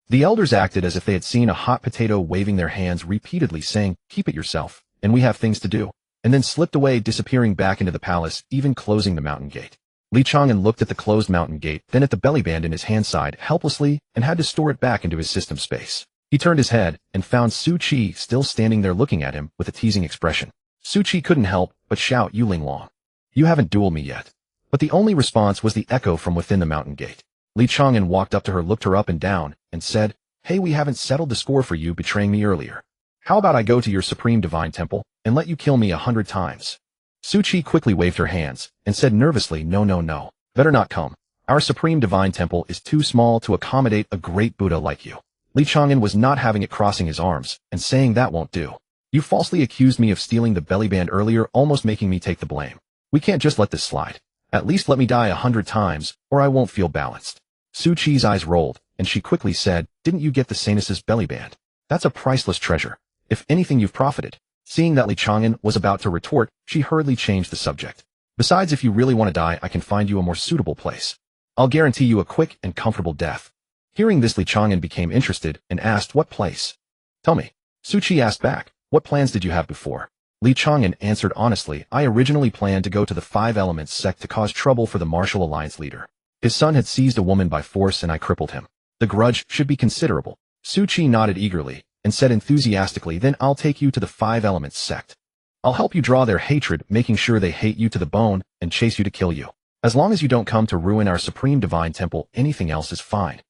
The elders acted as if they had seen a hot potato, waving their hands repeatedly, saying, "Keep it yourself, and we have things to do." and then slipped away, disappearing back into the palace, even closing the mountain gate. Li Chang'an looked at the closed mountain gate, then at the belly band in his hand side helplessly, and had to store it back into his system space. He turned his head and found Su Qi still standing there looking at him with a teasing expression. Su Qi couldn't help but shout, "You Linglong, you haven't dueled me yet." But the only response was the echo from within the mountain gate. Li Chang'an walked up to her, looked her up and down, and said, "Hey, we haven't settled the score for you betraying me earlier. How about I go to your supreme divine temple and let you kill me 100 times? Su Qi quickly waved her hands and said nervously, "No, no, no. Better not come. Our supreme divine temple is too small to accommodate a great Buddha like you." Li Chang'an was not having it, crossing his arms and saying, "That won't do. You falsely accused me of stealing the belly band earlier, almost making me take the blame. We can't just let this slide. At least let me die 100 times, or I won't feel balanced." Su Qi's eyes rolled, and she quickly said, "Didn't you get the Sanus's belly band? That's a priceless treasure. If anything, you've profited." Seeing that Li Chang'an was about to retort, she hurriedly changed the subject. "Besides, if you really want to die, I can find you a more suitable place. I'll guarantee you a quick and comfortable death." Hearing this, Li Chang'an became interested and asked, "What place?" "Tell me." Su Qi asked back, "What plans did you have before?" Li Chang'an answered honestly, "I originally planned to go to the Five Elements sect to cause trouble for the Martial Alliance leader. His son had seized a woman by force and I crippled him. The grudge should be considerable." Su Qi nodded eagerly and said enthusiastically, "Then I'll take you to the Five Elements sect. I'll help you draw their hatred, making sure they hate you to the bone and chase you to kill you. As long as you don't come to ruin our supreme divine temple, anything else is fine."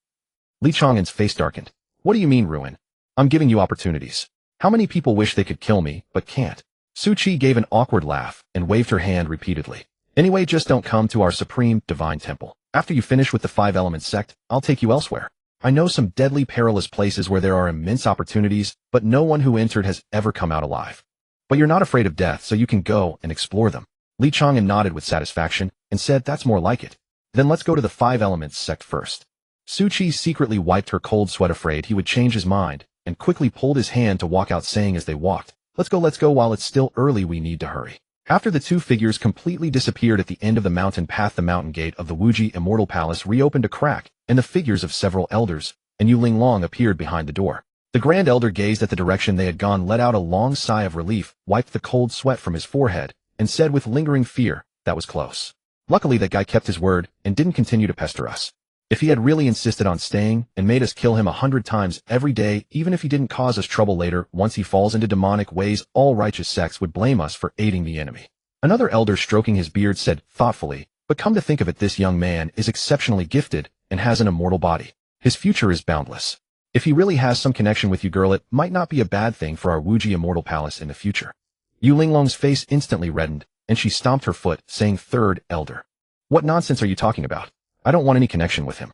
Li Chang'an's face darkened. "What do you mean ruin? I'm giving you opportunities. How many people wish they could kill me, but can't?" Su Qi gave an awkward laugh and waved her hand repeatedly. "Anyway, just don't come to our supreme divine temple. After you finish with the Five Elements sect, I'll take you elsewhere. I know some deadly, perilous places where there are immense opportunities, but no one who entered has ever come out alive. But you're not afraid of death, so you can go and explore them." Li Chang'an nodded with satisfaction and said, "That's more like it. Then let's go to the Five Elements sect first." Su Qi secretly wiped her cold sweat, afraid he would change his mind, and quickly pulled his hand to walk out, saying as they walked, let's go while it's still early, we need to hurry." After the two figures completely disappeared at the end of the mountain path, the mountain gate of the Wuji Immortal Palace reopened a crack, and the figures of several elders and Yu Linglong appeared behind the door. The Grand Elder gazed at the direction they had gone, let out a long sigh of relief, wiped the cold sweat from his forehead, and said with lingering fear, "That was close. Luckily that guy kept his word and didn't continue to pester us. If he had really insisted on staying and made us kill him 100 times every day, even if he didn't cause us trouble later, once he falls into demonic ways, all righteous sects would blame us for aiding the enemy." Another elder, stroking his beard, said thoughtfully, "But come to think of it, this young man is exceptionally gifted and has an immortal body. His future is boundless. If he really has some connection with you, girl, it might not be a bad thing for our Wuji Immortal Palace in the future." Yu Linglong's face instantly reddened, and she stomped her foot, saying, "Third elder, what nonsense are you talking about? I don't want any connection with him."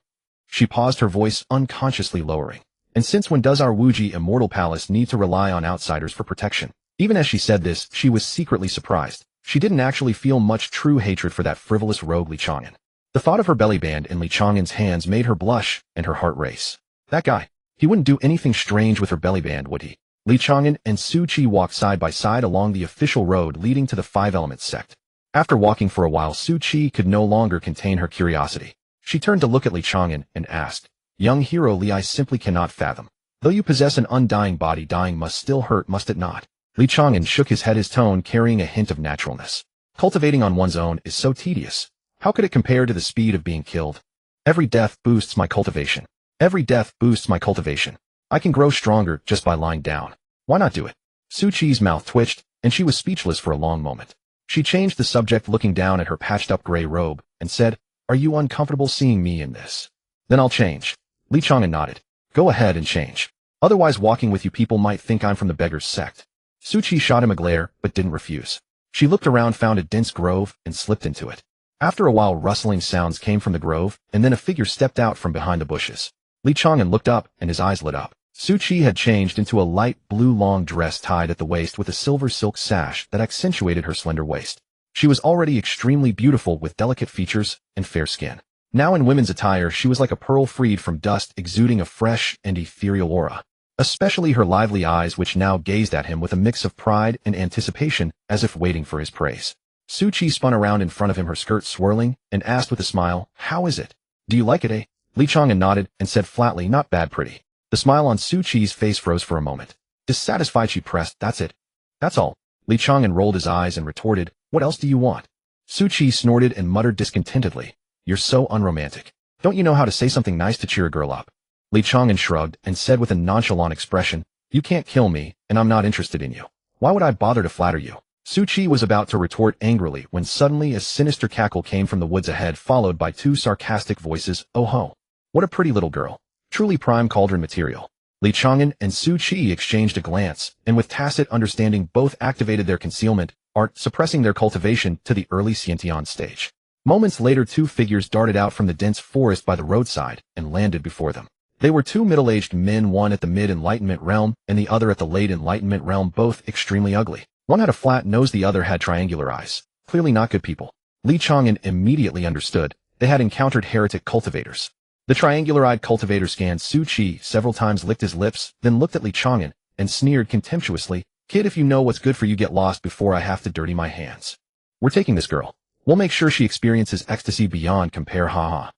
She paused, her voice unconsciously lowering. "And since when does our Wuji Immortal Palace need to rely on outsiders for protection?" Even as she said this, she was secretly surprised. She didn't actually feel much true hatred for that frivolous rogue Li Chang'an. The thought of her belly band in Li Chang'an's hands made her blush and her heart race. That guy, he wouldn't do anything strange with her belly band, would he? Li Chang'an and Su Qi walked side by side along the official road leading to the Five Elements sect. After walking for a while, Su Qi could no longer contain her curiosity. She turned to look at Li Chang'an and asked, "Young hero Li, I simply cannot fathom. Though you possess an undying body, dying must still hurt, must it not?" Li Chang'an shook his head, his tone carrying a hint of naturalness. "Cultivating on one's own is so tedious. How could it compare to the speed of being killed? Every death boosts my cultivation. Every death boosts my cultivation. I can grow stronger just by lying down. Why not do it?" Su Qi's mouth twitched, and she was speechless for a long moment. She changed the subject, looking down at her patched-up gray robe, and said, "Are you uncomfortable seeing me in this? Then I'll change." Li Chang'an nodded. "Go ahead and change. Otherwise, walking with you people might think I'm from the beggar's sect." Su Qi shot him a glare, but didn't refuse. She looked around, found a dense grove, and slipped into it. After a while, rustling sounds came from the grove, and then a figure stepped out from behind the bushes. Li Chang'an looked up, and his eyes lit up. Su Qi had changed into a light blue long dress tied at the waist with a silver silk sash that accentuated her slender waist. She was already extremely beautiful, with delicate features and fair skin. Now in women's attire, she was like a pearl freed from dust, exuding a fresh and ethereal aura. Especially her lively eyes, which now gazed at him with a mix of pride and anticipation, as if waiting for his praise. Su Qi spun around in front of him, her skirt swirling, and asked with a smile, "How is it? Do you like it, eh?" Li Chang'an nodded and said flatly, "Not bad, pretty." The smile on Su Qi's face froze for a moment. Dissatisfied, she pressed, "That's it. That's all." Li Chang'an rolled his eyes and retorted, "What else do you want?" Su Qi snorted and muttered discontentedly, "You're so unromantic. Don't you know how to say something nice to cheer a girl up?" Li Chang'an shrugged and said with a nonchalant expression, "You can't kill me, and I'm not interested in you. Why would I bother to flatter you?" Su Qi was about to retort angrily when suddenly a sinister cackle came from the woods ahead, followed by two sarcastic voices, "Oh ho! What a pretty little girl. Truly prime cauldron material." Li Chang'an and Su Qi exchanged a glance, and with tacit understanding both activated their concealment art, suppressing their cultivation to the early Xiantian stage. Moments later, two figures darted out from the dense forest by the roadside and landed before them. They were two middle-aged men, one at the mid-enlightenment realm and the other at the late enlightenment realm, both extremely ugly. One had a flat nose, the other had triangular eyes. Clearly not good people. Li Chang'an immediately understood they had encountered heretic cultivators. The triangular-eyed cultivator scanned Su Qi several times, licked his lips, then looked at Li Chang'an and sneered contemptuously, "Kid, if you know what's good for you, get lost before I have to dirty my hands. We're taking this girl. We'll make sure she experiences ecstasy beyond compare, haha."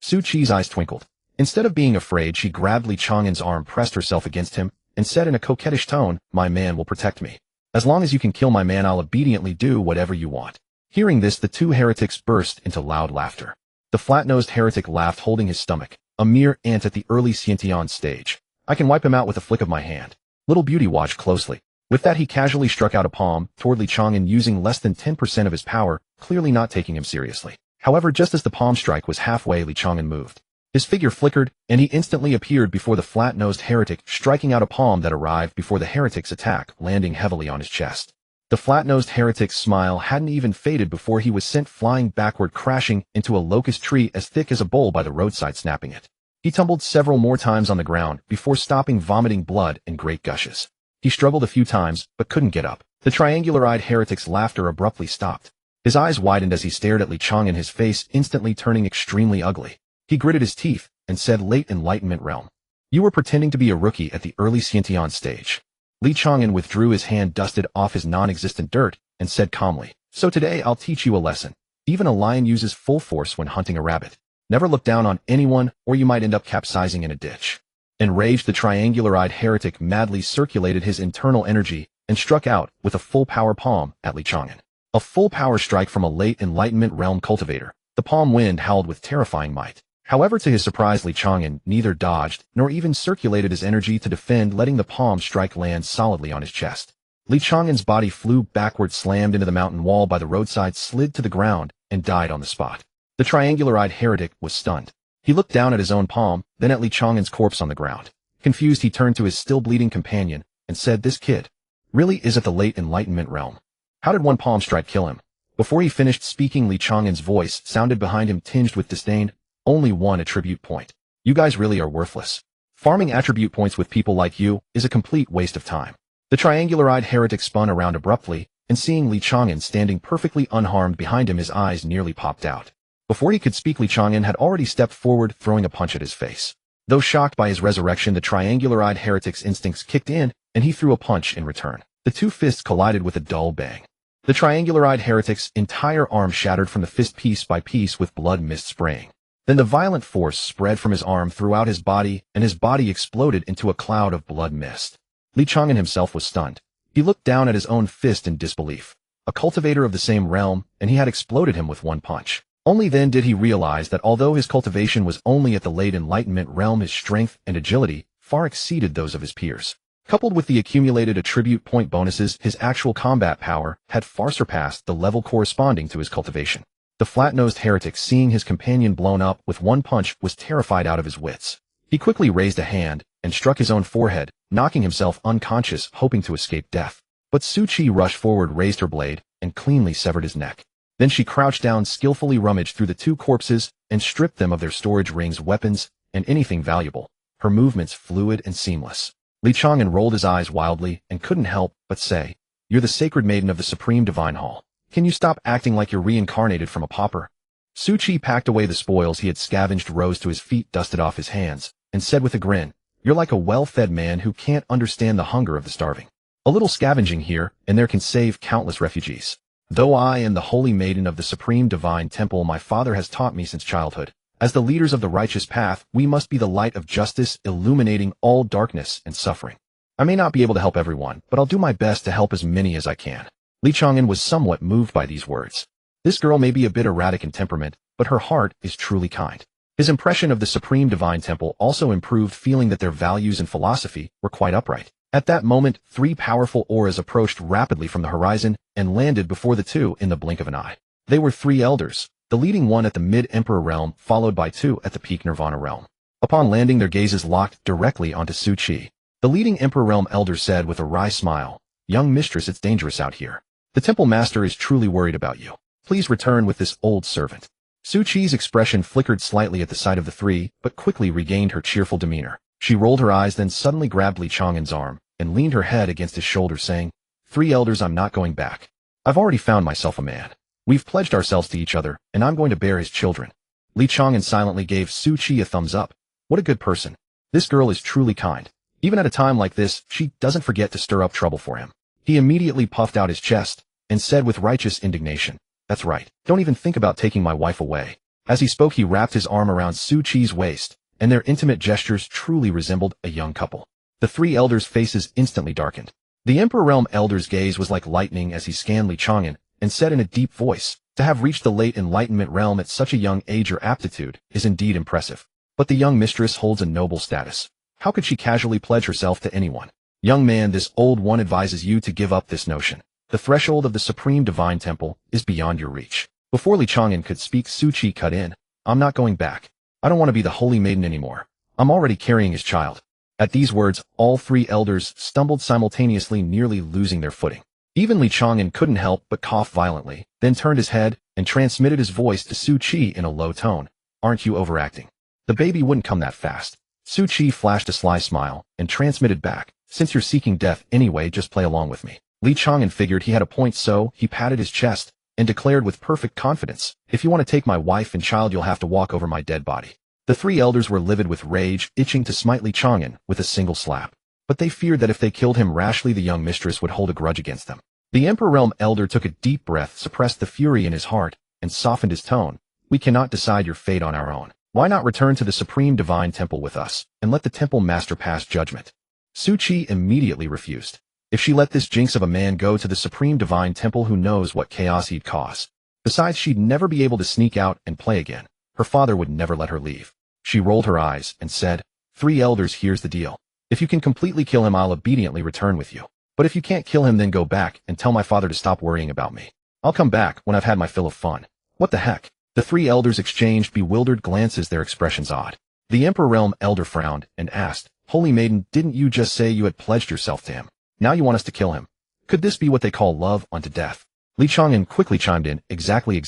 Su Qi's eyes twinkled. Instead of being afraid, she grabbed Li Chang'an's arm, pressed herself against him, and said in a coquettish tone, "My man will protect me. As long as you can kill my man, I'll obediently do whatever you want." Hearing this, the two heretics burst into loud laughter. The flat-nosed heretic laughed, holding his stomach, a mere ant at the early Xiantian stage. "I can wipe him out with a flick of my hand. Little beauty, watch closely." With that, he casually struck out a palm toward Li Chang'an, using less than 10% of his power, clearly not taking him seriously. However, just as the palm strike was halfway, Li Chang'an moved. His figure flickered, and he instantly appeared before the flat-nosed heretic, striking out a palm that arrived before the heretic's attack, landing heavily on his chest. The flat-nosed heretic's smile hadn't even faded before he was sent flying backward, crashing into a locust tree as thick as a bowl by the roadside, snapping it. He tumbled several more times on the ground before stopping, vomiting blood in great gushes. He struggled a few times, but couldn't get up. The triangular-eyed heretic's laughter abruptly stopped. His eyes widened as he stared at Li Chang'an, his face instantly turning extremely ugly. He gritted his teeth and said, "Late enlightenment realm. You were pretending to be a rookie at the early Xiantian stage." Li Chang'an withdrew his hand, dusted off his non-existent dirt, and said calmly, "So today I'll teach you a lesson. Even a lion uses full force when hunting a rabbit. Never look down on anyone, or you might end up capsizing in a ditch." Enraged, the triangular-eyed heretic madly circulated his internal energy and struck out with a full power palm at Li Chang'an. A full power strike from a late enlightenment realm cultivator. The palm wind howled with terrifying might. However, to his surprise, Li Chang'an neither dodged nor even circulated his energy to defend, letting the palm strike land solidly on his chest. Li Chang'an's body flew backward, slammed into the mountain wall by the roadside, slid to the ground, and died on the spot. The triangular-eyed heretic was stunned. He looked down at his own palm, then at Li Chang'an's corpse on the ground. Confused, he turned to his still bleeding companion and said, "This kid really is at the late enlightenment realm. How did one palm strike kill him?" Before he finished speaking, Li Chang'an's voice sounded behind him, tinged with disdain. "Only one attribute point. You guys really are worthless. Farming attribute points with people like you is a complete waste of time." The triangular-eyed heretic spun around abruptly, and seeing Li Chang'an standing perfectly unharmed behind him, his eyes nearly popped out. Before he could speak, Li Chang'an had already stepped forward, throwing a punch at his face. Though shocked by his resurrection, the triangular-eyed heretic's instincts kicked in, and he threw a punch in return. The two fists collided with a dull bang. The triangular-eyed heretic's entire arm shattered from the fist piece by piece, with blood mist spraying. Then the violent force spread from his arm throughout his body, and his body exploded into a cloud of blood mist. Li Chang'an himself was stunned. He looked down at his own fist in disbelief. A cultivator of the same realm, and he had exploded him with one punch. Only then did he realize that although his cultivation was only at the late enlightenment realm, his strength and agility far exceeded those of his peers. Coupled with the accumulated attribute point bonuses, his actual combat power had far surpassed the level corresponding to his cultivation. The flat-nosed heretic, seeing his companion blown up with one punch, was terrified out of his wits. He quickly raised a hand and struck his own forehead, knocking himself unconscious, hoping to escape death. But Su Qi rushed forward, raised her blade, and cleanly severed his neck. Then she crouched down, skillfully rummaged through the two corpses, and stripped them of their storage rings, weapons, and anything valuable, her movements fluid and seamless. Li Chang'an rolled his eyes wildly and couldn't help but say, "You're the sacred maiden of the Supreme Divine Hall. Can you stop acting like you're reincarnated from a pauper?" Su Qi packed away the spoils he had scavenged, rose to his feet, dusted off his hands, and said with a grin, "You're like a well-fed man who can't understand the hunger of the starving. A little scavenging here, and there can save countless refugees. Though I am the holy maiden of the Supreme Divine Temple, my father has taught me since childhood. As the leaders of the righteous path, we must be the light of justice, illuminating all darkness and suffering." I may not be able to help everyone, but I'll do my best to help as many as I can. Li Chang'an was somewhat moved by these words. This girl may be a bit erratic in temperament, but her heart is truly kind. His impression of the Supreme Divine Temple also improved, feeling that their values and philosophy were quite upright. At that moment, 3 powerful auras approached rapidly from the horizon and landed before the two in the blink of an eye. They were 3 elders, the leading one at the Mid-Emperor realm, followed by 2 at the Peak Nirvana realm. Upon landing, their gazes locked directly onto Su Qi. The leading Emperor realm elder said with a wry smile, "Young mistress, it's dangerous out here. The temple master is truly worried about you. Please return with this old servant." Su Qi's expression flickered slightly at the sight of the 3, but quickly regained her cheerful demeanor. She rolled her eyes, then suddenly grabbed Li Chang'an's arm and leaned her head against his shoulder, saying, "3 elders, I'm not going back. I've already found myself a man. We've pledged ourselves to each other, and I'm going to bear his children." Li Chang'an silently gave Su Qi a thumbs up. What a good person. This girl is truly kind. Even at a time like this, she doesn't forget to stir up trouble for him. He immediately puffed out his chest and said with righteous indignation, "That's right. Don't even think about taking my wife away." As he spoke, he wrapped his arm around Su Qi's waist, and their intimate gestures truly resembled a young couple. The 3 elders' faces instantly darkened. The Emperor Realm elder's gaze was like lightning as he scanned Li Chang'an and said in a deep voice, "To have reached the late Enlightenment realm at such a young age or aptitude is indeed impressive. But the young mistress holds a noble status. How could she casually pledge herself to anyone? Young man, this old one advises you to give up this notion. The threshold of the Supreme Divine Temple is beyond your reach." Before Li Chang'an could speak, Su Qi cut in, "I'm not going back. I don't want to be the holy maiden anymore. I'm already carrying his child." At these words, all 3 elders stumbled simultaneously, nearly losing their footing. Even Li Chang'an couldn't help but cough violently, then turned his head and transmitted his voice to Su Qi in a low tone. "Aren't you overacting? The baby wouldn't come that fast." Su Qi flashed a sly smile and transmitted back, "Since you're seeking death anyway, just play along with me." Li Chang'an figured he had a point, so he patted his chest and declared with perfect confidence, "If you want to take my wife and child, you'll have to walk over my dead body." The 3 elders were livid with rage, itching to smite Li Chang'an with a single slap. But they feared that if they killed him rashly, the young mistress would hold a grudge against them. The Emperor Realm elder took a deep breath, suppressed the fury in his heart, and softened his tone. "We cannot decide your fate on our own. Why not return to the Supreme Divine Temple with us, and let the temple master pass judgment?" Su Qi immediately refused. If she let this jinx of a man go to the Supreme Divine Temple, who knows what chaos he'd cause. Besides, she'd never be able to sneak out and play again. Her father would never let her leave. She rolled her eyes and said, "3 elders, here's the deal. If you can completely kill him, I'll obediently return with you. But if you can't kill him, then go back and tell my father to stop worrying about me. I'll come back when I've had my fill of fun." What the heck? The 3 elders exchanged bewildered glances, their expressions odd. The Emperor Realm elder frowned and asked, "Holy maiden, didn't you just say you had pledged yourself to him? Now you want us to kill him? Could this be what they call love unto death?" Li Chang'an quickly chimed in, Exactly.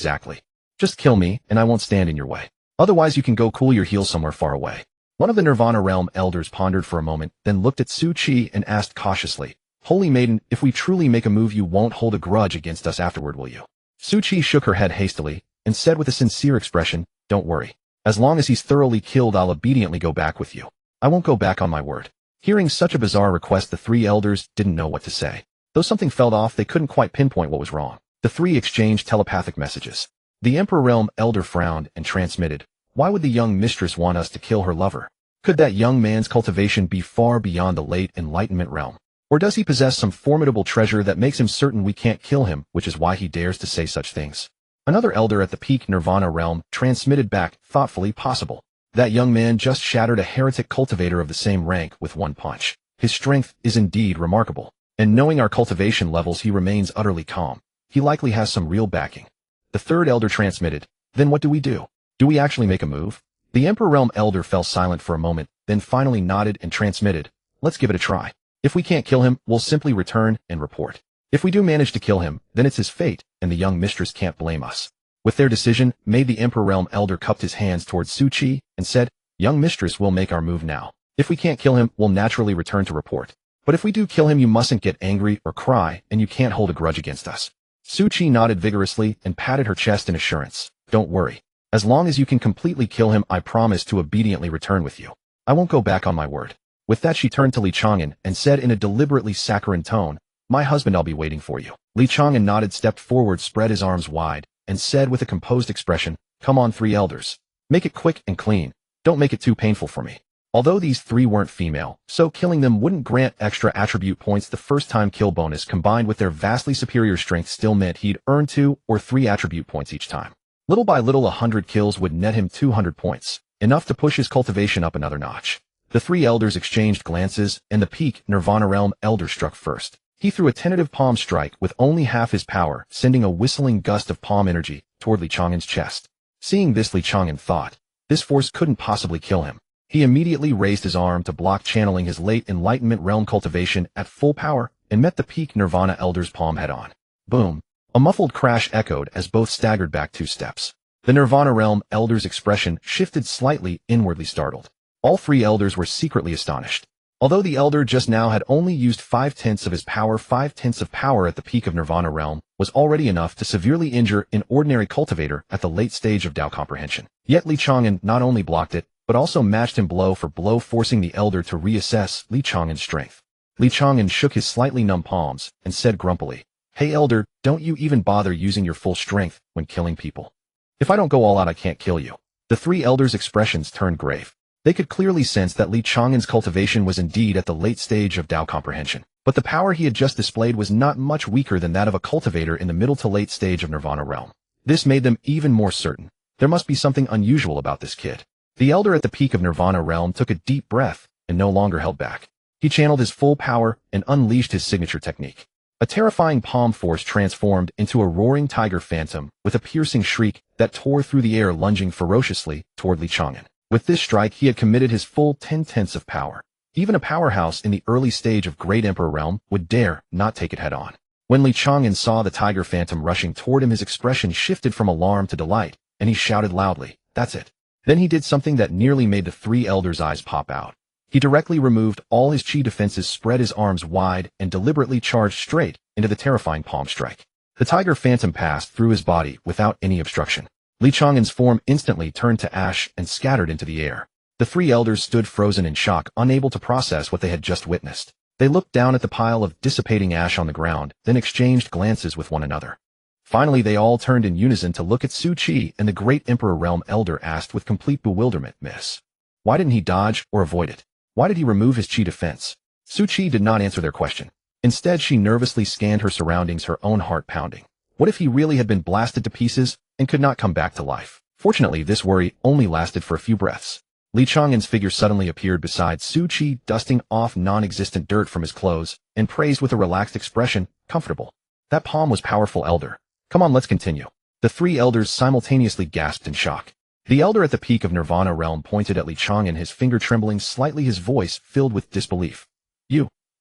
Just kill me, and I won't stand in your way. Otherwise you can go cool your heels somewhere far away." One of the Nirvana Realm elders pondered for a moment, then looked at Su Qi and asked cautiously, "Holy maiden, if we truly make a move, you won't hold a grudge against us afterward, will you?" Su Qi shook her head hastily and said with a sincere expression, "Don't worry. As long as he's thoroughly killed, I'll obediently go back with you. I won't go back on my word." Hearing such a bizarre request, the 3 elders didn't know what to say. Though something felt off, they couldn't quite pinpoint what was wrong. The 3 exchanged telepathic messages. The Emperor Realm elder frowned and transmitted, "Why would the young mistress want us to kill her lover? Could that young man's cultivation be far beyond the late Enlightenment realm? Or does he possess some formidable treasure that makes him certain we can't kill him, which is why he dares to say such things?" Another elder at the Peak Nirvana realm transmitted back, thoughtfully, "Possible. That young man just shattered a heretic cultivator of the same rank with one punch. His strength is indeed remarkable. And knowing our cultivation levels, he remains utterly calm. He likely has some real backing." The 3rd elder transmitted, "Then what do we do? Do we actually make a move?" The Emperor Realm elder fell silent for a moment, then finally nodded and transmitted, "Let's give it a try. If we can't kill him, we'll simply return and report. If we do manage to kill him, then it's his fate, and the young mistress can't blame us." With their decision made, the Emperor Realm elder cupped his hands towards Su Qi and said, "Young mistress, we'll make our move now. If we can't kill him, we'll naturally return to report. But if we do kill him, you mustn't get angry or cry, and you can't hold a grudge against us." Su Qi nodded vigorously and patted her chest in assurance. "Don't worry. As long as you can completely kill him, I promise to obediently return with you. I won't go back on my word." With that, she turned to Li Chang'an and said in a deliberately saccharine tone, "My husband, I'll be waiting for you." Li Chang'an nodded, stepped forward, spread his arms wide, and said with a composed expression, "Come on, 3 elders. Make it quick and clean. Don't make it too painful for me." Although these three weren't female, so killing them wouldn't grant extra attribute points. The first-time kill bonus combined with their vastly superior strength still meant he'd earn 2 or 3 attribute points each time. Little by little, 100 kills would net him 200 points, enough to push his cultivation up another notch. The three elders exchanged glances, and the peak Nirvana Realm elder struck first. He threw a tentative palm strike with only half his power, sending a whistling gust of palm energy toward Li Chang'an's chest. Seeing this, Li Chang'an thought, this force couldn't possibly kill him. He immediately raised his arm to block, channeling his late Enlightenment Realm cultivation at full power, and met the peak Nirvana elder's palm head-on. Boom! A muffled crash echoed as both staggered back 2 steps. The Nirvana Realm elder's expression shifted slightly, inwardly startled. All 3 elders were secretly astonished. Although the elder just now had only used 5/10 of his power, 5/10 of power at the peak of Nirvana Realm was already enough to severely injure an ordinary cultivator at the late stage of Dao comprehension. Yet Li Chang'an not only blocked it, but also matched him blow for blow, forcing the elder to reassess Li Chang'an's strength. Li Chang'an shook his slightly numb palms and said grumpily, "Hey elder, don't you even bother using your full strength when killing people. If I don't go all out, I can't kill you." The 3 elders' expressions turned grave. They could clearly sense that Li Chang'an's cultivation was indeed at the late stage of Dao comprehension, but the power he had just displayed was not much weaker than that of a cultivator in the middle to late stage of Nirvana Realm. This made them even more certain. There must be something unusual about this kid. The elder at the peak of Nirvana Realm took a deep breath and no longer held back. He channeled his full power and unleashed his signature technique. A terrifying palm force transformed into a roaring tiger phantom with a piercing shriek that tore through the air, lunging ferociously toward Li Chang'an. With this strike, he had committed his full 10/10 of power. Even a powerhouse in the early stage of Great Emperor Realm would dare not take it head-on. When Li Chang'an saw the tiger phantom rushing toward him, his expression shifted from alarm to delight, and he shouted loudly, "That's it." Then he did something that nearly made the 3 elders' eyes pop out. He directly removed all his chi defenses, spread his arms wide, and deliberately charged straight into the terrifying palm strike. The tiger phantom passed through his body without any obstruction. Li Chang'an's form instantly turned to ash and scattered into the air. The 3 elders stood frozen in shock, unable to process what they had just witnessed. They looked down at the pile of dissipating ash on the ground, then exchanged glances with one another. Finally, they all turned in unison to look at Su Qi, and the Great Emperor Realm elder asked with complete bewilderment, "Miss, why didn't he dodge or avoid it? Why did he remove his chi defense?" Su Qi did not answer their question. Instead, she nervously scanned her surroundings, her own heart pounding. What if he really had been blasted to pieces and could not come back to life? Fortunately, this worry only lasted for a few breaths. Li Chang'an's figure suddenly appeared beside Su Qi, dusting off non-existent dirt from his clothes, and praised with a relaxed expression, "Comfortable. That palm was powerful, elder. Come on, let's continue." The 3 elders simultaneously gasped in shock. The elder at the peak of Nirvana Realm pointed at Li Chang'an, his finger trembling slightly, his voice filled with disbelief.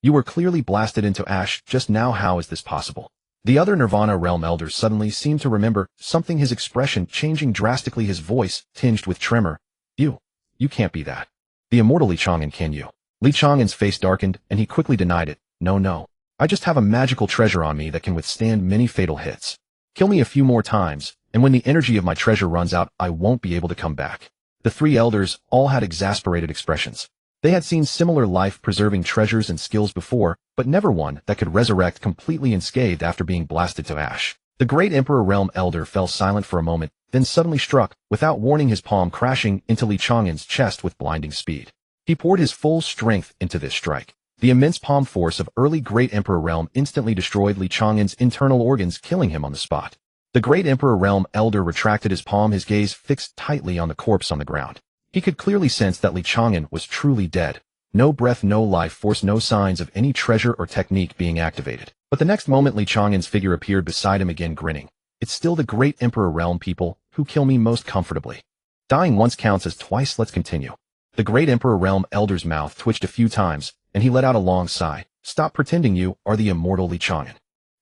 You were clearly blasted into ash just now. How is this possible?" The other Nirvana Realm elders suddenly seemed to remember something, his expression changing drastically, his voice tinged with tremor. You can't be that. The immortal Li Chang'an, can you?" Li Chang'an's face darkened, and he quickly denied it. No. I just have a magical treasure on me that can withstand many fatal hits. Kill me a few more times, and when the energy of my treasure runs out, I won't be able to come back." The 3 elders all had exasperated expressions. They had seen similar life-preserving treasures and skills before, but never one that could resurrect completely unscathed after being blasted to ash. The Great Emperor Realm elder fell silent for a moment, then suddenly struck, without warning, his palm crashing into Li Chang'an's chest with blinding speed. He poured his full strength into this strike. The immense palm force of early Great Emperor Realm instantly destroyed Li Chang'an's internal organs, killing him on the spot. The Great Emperor Realm elder retracted his palm, his gaze fixed tightly on the corpse on the ground. He could clearly sense that Li Chang'an was truly dead. No breath, no life force, no signs of any treasure or technique being activated. But the next moment, Li Chang'an's figure appeared beside him again, grinning. "It's still the Great Emperor Realm people who kill me most comfortably. Dying once counts as twice. Let's continue." The Great Emperor Realm elder's mouth twitched a few times, and he let out a long sigh. "Stop pretending you are the immortal Li Chang'an.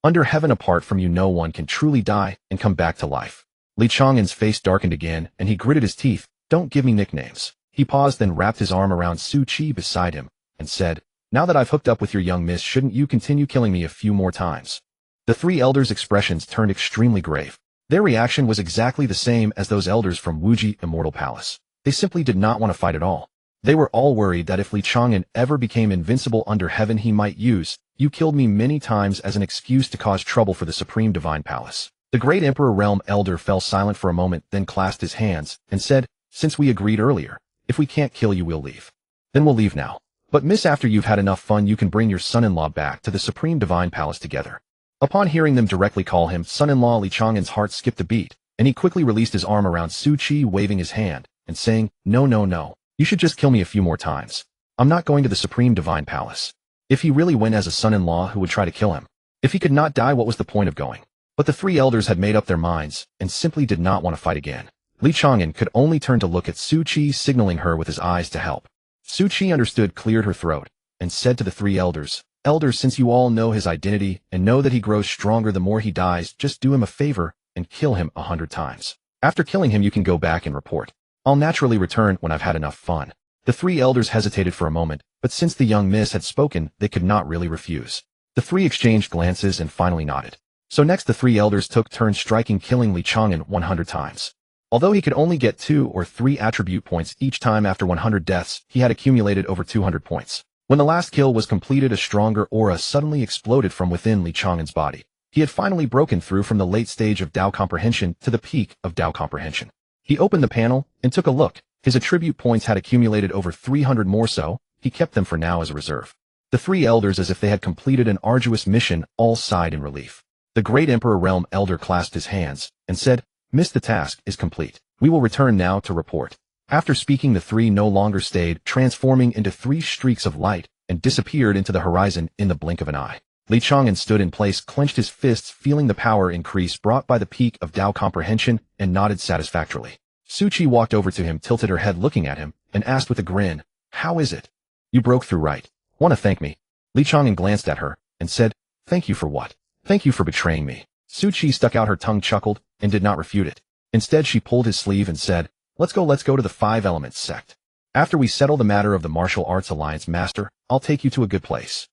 Under heaven, apart from you, no one can truly die and come back to life." Li Chang'an's face darkened again, and he gritted his teeth. "Don't give me nicknames." He paused, then wrapped his arm around Su Qi beside him, and said, "Now that I've hooked up with your young miss, shouldn't you continue killing me a few more times?" The 3 elders' expressions turned extremely grave. Their reaction was exactly the same as those elders from Wuji Immortal Palace. They simply did not want to fight at all. They were all worried that if Li Chang'an ever became invincible under heaven, he might use, "You killed me many times" as an excuse to cause trouble for the Supreme Divine Palace. The Great Emperor Realm elder fell silent for a moment, then clasped his hands, and said, "Since we agreed earlier, if we can't kill you, we'll leave." Then we'll leave now. But miss, after you've had enough fun, you can bring your son-in-law back to the Supreme Divine Palace together. Upon hearing them directly call him son-in-law, Li Chang'an's heart skipped a beat, and he quickly released his arm around Su Qi, waving his hand, and saying, no, no, no. You should just kill me a few more times. I'm not going to the Supreme Divine Palace. If he really went as a son-in-law, who would try to kill him? If he could not die, what was the point of going? But the three elders had made up their minds, and simply did not want to fight again. Li Chang'an could only turn to look at Su Qi, signaling her with his eyes to help. Su Qi understood, cleared her throat, and said to the three elders, Elders, since you all know his identity, and know that he grows stronger the more he dies, just do him a favor, and kill him 100 times. After killing him, you can go back and report. I'll naturally return when I've had enough fun. The three elders hesitated for a moment, but since the young miss had spoken, they could not really refuse. The three exchanged glances and finally nodded. So next the three elders took turns striking, killing Li Chang'an 100 times. Although he could only get 2 or 3 attribute points each time after 100 deaths, he had accumulated over 200 points. When the last kill was completed, a stronger aura suddenly exploded from within Li Chang'an's body. He had finally broken through from the late stage of Dao comprehension to the peak of Dao comprehension. He opened the panel and took a look. His attribute points had accumulated over 300 more, so he kept them for now as a reserve. The three elders, as if they had completed an arduous mission, all sighed in relief. The great Emperor Realm Elder clasped his hands and said, Miss, the task is complete. We will return now to report. After speaking, the three no longer stayed, transforming into 3 streaks of light, and disappeared into the horizon in the blink of an eye. Li Chang'an stood in place, clenched his fists, feeling the power increase brought by the peak of Dao comprehension, and nodded satisfactorily. Su Qi walked over to him, tilted her head looking at him, and asked with a grin, How is it? You broke through, right? Want to thank me? Li Chang'an glanced at her, and said, Thank you for what? Thank you for betraying me. Su Qi stuck out her tongue, chuckled, and did not refute it. Instead, she pulled his sleeve and said, Let's go to the 5 Elements sect. After we settle the matter of the Martial Arts Alliance Master, I'll take you to a good place.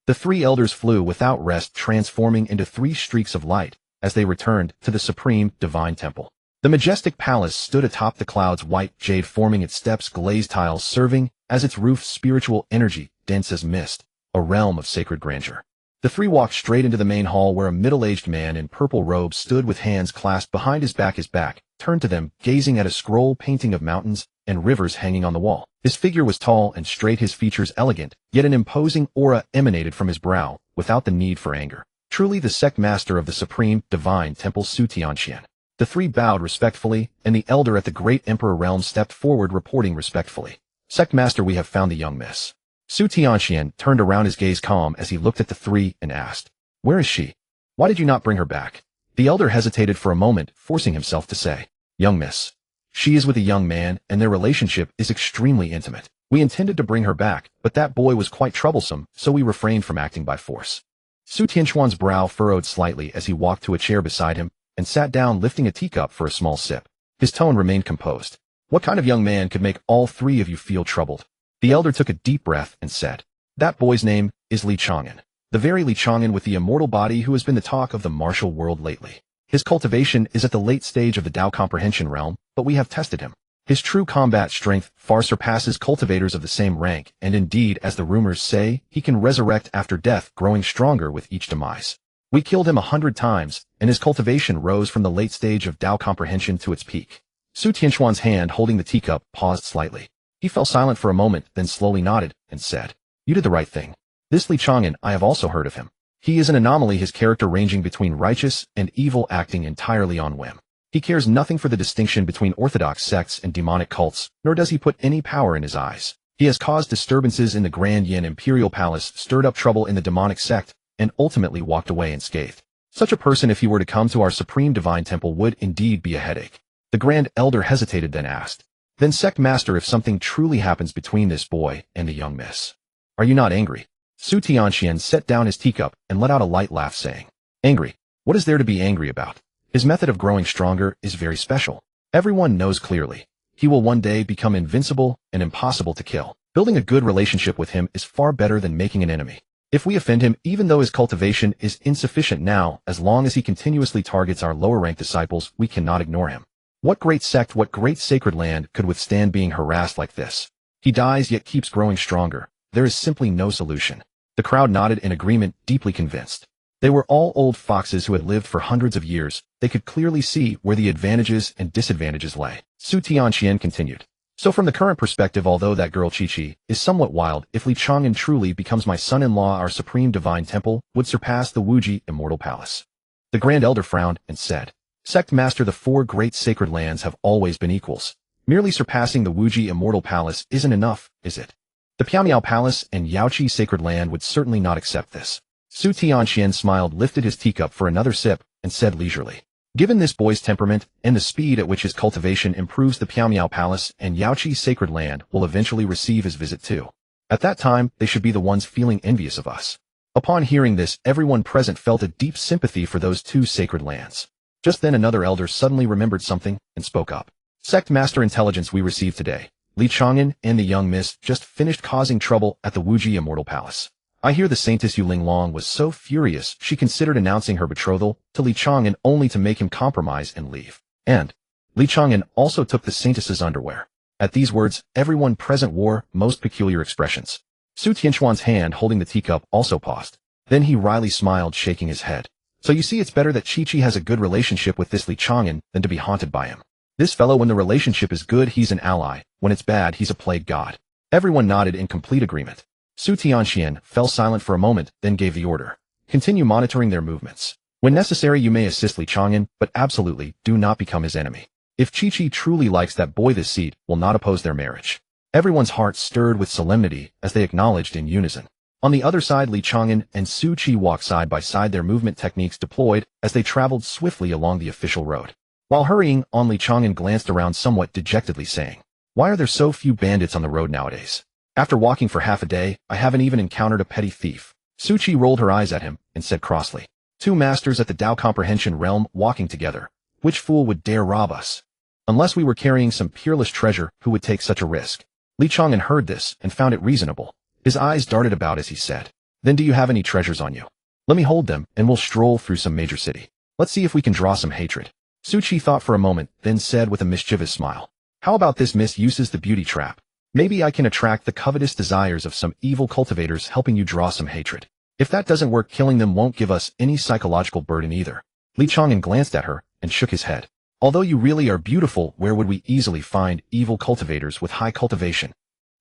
The three elders flew without rest, transforming into 3 streaks of light as they returned to the Supreme Divine Temple. The majestic palace stood atop the clouds, white jade forming its steps, glazed tiles serving as its roof, spiritual energy, dense as mist, a realm of sacred grandeur. The three walked straight into the main hall, where a middle-aged man in purple robes stood with hands clasped behind his back. His back turned to them, gazing at a scroll painting of mountains and rivers hanging on the wall. His figure was tall and straight, his features elegant, yet an imposing aura emanated from his brow, without the need for anger. Truly the sect master of the Supreme Divine Temple, Su Tianqian. The three bowed respectfully, and the elder at the great Emperor realm stepped forward, reporting respectfully. Sect master, we have found the young miss. Su Tianqian turned around, his gaze calm as he looked at the three and asked, Where is she? Why did you not bring her back? The elder hesitated for a moment, forcing himself to say, Young miss. She is with a young man, and their relationship is extremely intimate. We intended to bring her back, but that boy was quite troublesome, so we refrained from acting by force. Su Tianquan's brow furrowed slightly as he walked to a chair beside him and sat down, lifting a teacup for a small sip. His tone remained composed. What kind of young man could make all three of you feel troubled? The elder took a deep breath and said, That boy's name is Li Chang'an. The very Li Chang'an with the immortal body who has been the talk of the martial world lately. His cultivation is at the late stage of the Dao comprehension realm, but we have tested him. His true combat strength far surpasses cultivators of the same rank, and indeed, as the rumors say, he can resurrect after death, growing stronger with each demise. We killed him 100 times, and his cultivation rose from the late stage of Dao comprehension to its peak. Su Tianquan's hand holding the teacup paused slightly. He fell silent for a moment, then slowly nodded and said, You did the right thing. This Li Chang'an, I have also heard of him. He is an anomaly, his character ranging between righteous and evil, acting entirely on whim. He cares nothing for the distinction between orthodox sects and demonic cults, nor does he put any power in his eyes. He has caused disturbances in the Grand Yin Imperial Palace, stirred up trouble in the demonic sect, and ultimately walked away unscathed. Such a person, if he were to come to our Supreme Divine Temple, would indeed be a headache. The Grand Elder hesitated, then asked, Then Sect Master, if something truly happens between this boy and the young miss, are you not angry? Su Tianqian set down his teacup and let out a light laugh, saying, Angry? What is there to be angry about? His method of growing stronger is very special. Everyone knows clearly. He will one day become invincible and impossible to kill. Building a good relationship with him is far better than making an enemy. If we offend him, even though his cultivation is insufficient now, as long as he continuously targets our lower-ranked disciples, we cannot ignore him. What great sect, what great sacred land could withstand being harassed like this? He dies yet keeps growing stronger. There is simply no solution. The crowd nodded in agreement, deeply convinced. They were all old foxes who had lived for hundreds of years. They could clearly see where the advantages and disadvantages lay. Su Tianqian continued. So from the current perspective, although that girl Chi-Chi is somewhat wild, if Li Chang'an truly becomes my son-in-law, our supreme divine temple would surpass the Wuji Immortal Palace. The Grand Elder frowned and said, Sect Master, the 4 great sacred lands have always been equals. Merely surpassing the Wuji Immortal Palace isn't enough, is it? The Piamiao Palace and Yaoqi Sacred Land would certainly not accept this. Su Tianxian smiled, lifted his teacup for another sip, and said leisurely, Given this boy's temperament and the speed at which his cultivation improves, the Piamiao Palace and Yaoqi Sacred Land will eventually receive his visit too. At that time, they should be the ones feeling envious of us. Upon hearing this, everyone present felt a deep sympathy for those 2 sacred lands. Just then another elder suddenly remembered something and spoke up. Sect Master, intelligence we received today. Li Chang'an and the young miss just finished causing trouble at the Wuji Immortal Palace. I hear the Saintess Yu Linglong was so furious she considered announcing her betrothal to Li Chang'an only to make him compromise and leave. And Li Chang'an also took the Saintess's underwear. At these words, everyone present wore most peculiar expressions. Su Tianxuan's hand holding the teacup also paused. Then he wryly smiled, shaking his head. So you see, it's better that Chi-Chi has a good relationship with this Li Chang'an than to be haunted by him. This fellow, when the relationship is good, he's an ally. When it's bad, he's a plague god. Everyone nodded in complete agreement. Su Tianxian fell silent for a moment, then gave the order. Continue monitoring their movements. When necessary, you may assist Li Chang'an, but absolutely do not become his enemy. If Chi-Chi truly likes that boy, this seed will not oppose their marriage. Everyone's hearts stirred with solemnity as they acknowledged in unison. On the other side, Li Chang'an and Su Chi walked side by side, their movement techniques deployed as they traveled swiftly along the official road. While hurrying on, Li Chang'an glanced around somewhat dejectedly, saying, Why are there so few bandits on the road nowadays? After walking for half a day, I haven't even encountered a petty thief. Su Chi rolled her eyes at him and said crossly, 2 masters at the Tao comprehension realm walking together. Which fool would dare rob us? Unless we were carrying some peerless treasure, who would take such a risk? Li Chang'an heard this and found it reasonable. His eyes darted about as he said, Then do you have any treasures on you? Let me hold them, and we'll stroll through some major city. Let's see if we can draw some hatred. Su Chi thought for a moment, then said with a mischievous smile, How about this misuses the beauty trap? Maybe I can attract the covetous desires of some evil cultivators, helping you draw some hatred. If that doesn't work, killing them won't give us any psychological burden either. Li Chang'an glanced at her and shook his head. Although you really are beautiful, where would we easily find evil cultivators with high cultivation?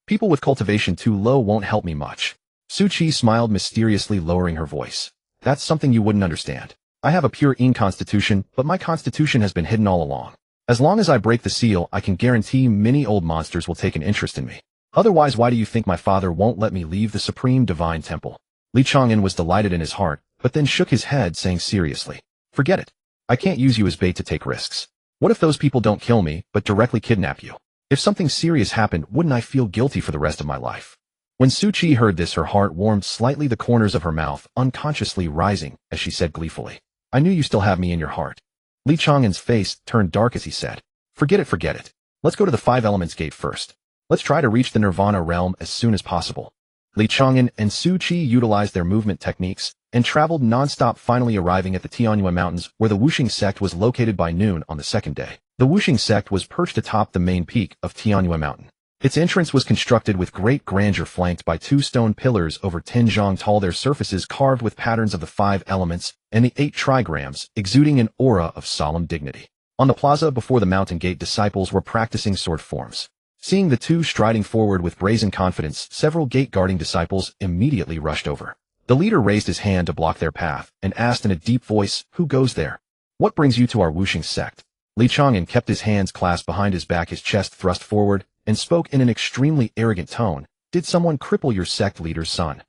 People with cultivation too low won't help me much. Su Chi smiled mysteriously, lowering her voice. That's something you wouldn't understand. I have a pure Yin constitution, but my constitution has been hidden all along. As long as I break the seal, I can guarantee many old monsters will take an interest in me. Otherwise, why do you think my father won't let me leave the Supreme Divine Temple? Li Chang'an was delighted in his heart, but then shook his head, saying seriously, Forget it. I can't use you as bait to take risks. What if those people don't kill me, but directly kidnap you? If something serious happened, wouldn't I feel guilty for the rest of my life? When Su Chi heard this, her heart warmed slightly, the corners of her mouth unconsciously rising as she said gleefully, I knew you still have me in your heart. Li Chang'an's face turned dark as he said, Forget it. Let's go to the 5 Elements Gate first. Let's try to reach the Nirvana realm as soon as possible. Li Chang'an and Su Chi utilized their movement techniques and traveled non-stop, finally arriving at the Tianyue Mountains, where the Wuxing sect was located by noon on the second day. The Wuxing sect was perched atop the main peak of Tianyue Mountain. Its entrance was constructed with great grandeur, flanked by 2 stone pillars over 10 zhang tall, their surfaces carved with patterns of the 5 elements and the 8 trigrams, exuding an aura of solemn dignity. On the plaza before the mountain gate, disciples were practicing sword forms. Seeing the 2 striding forward with brazen confidence, several gate-guarding disciples immediately rushed over. The leader raised his hand to block their path and asked in a deep voice, Who goes there? What brings you to our Wuxing sect? Li Chang'an kept his hands clasped behind his back, his chest thrust forward, and spoke in an extremely arrogant tone, Did someone cripple your sect leader's son?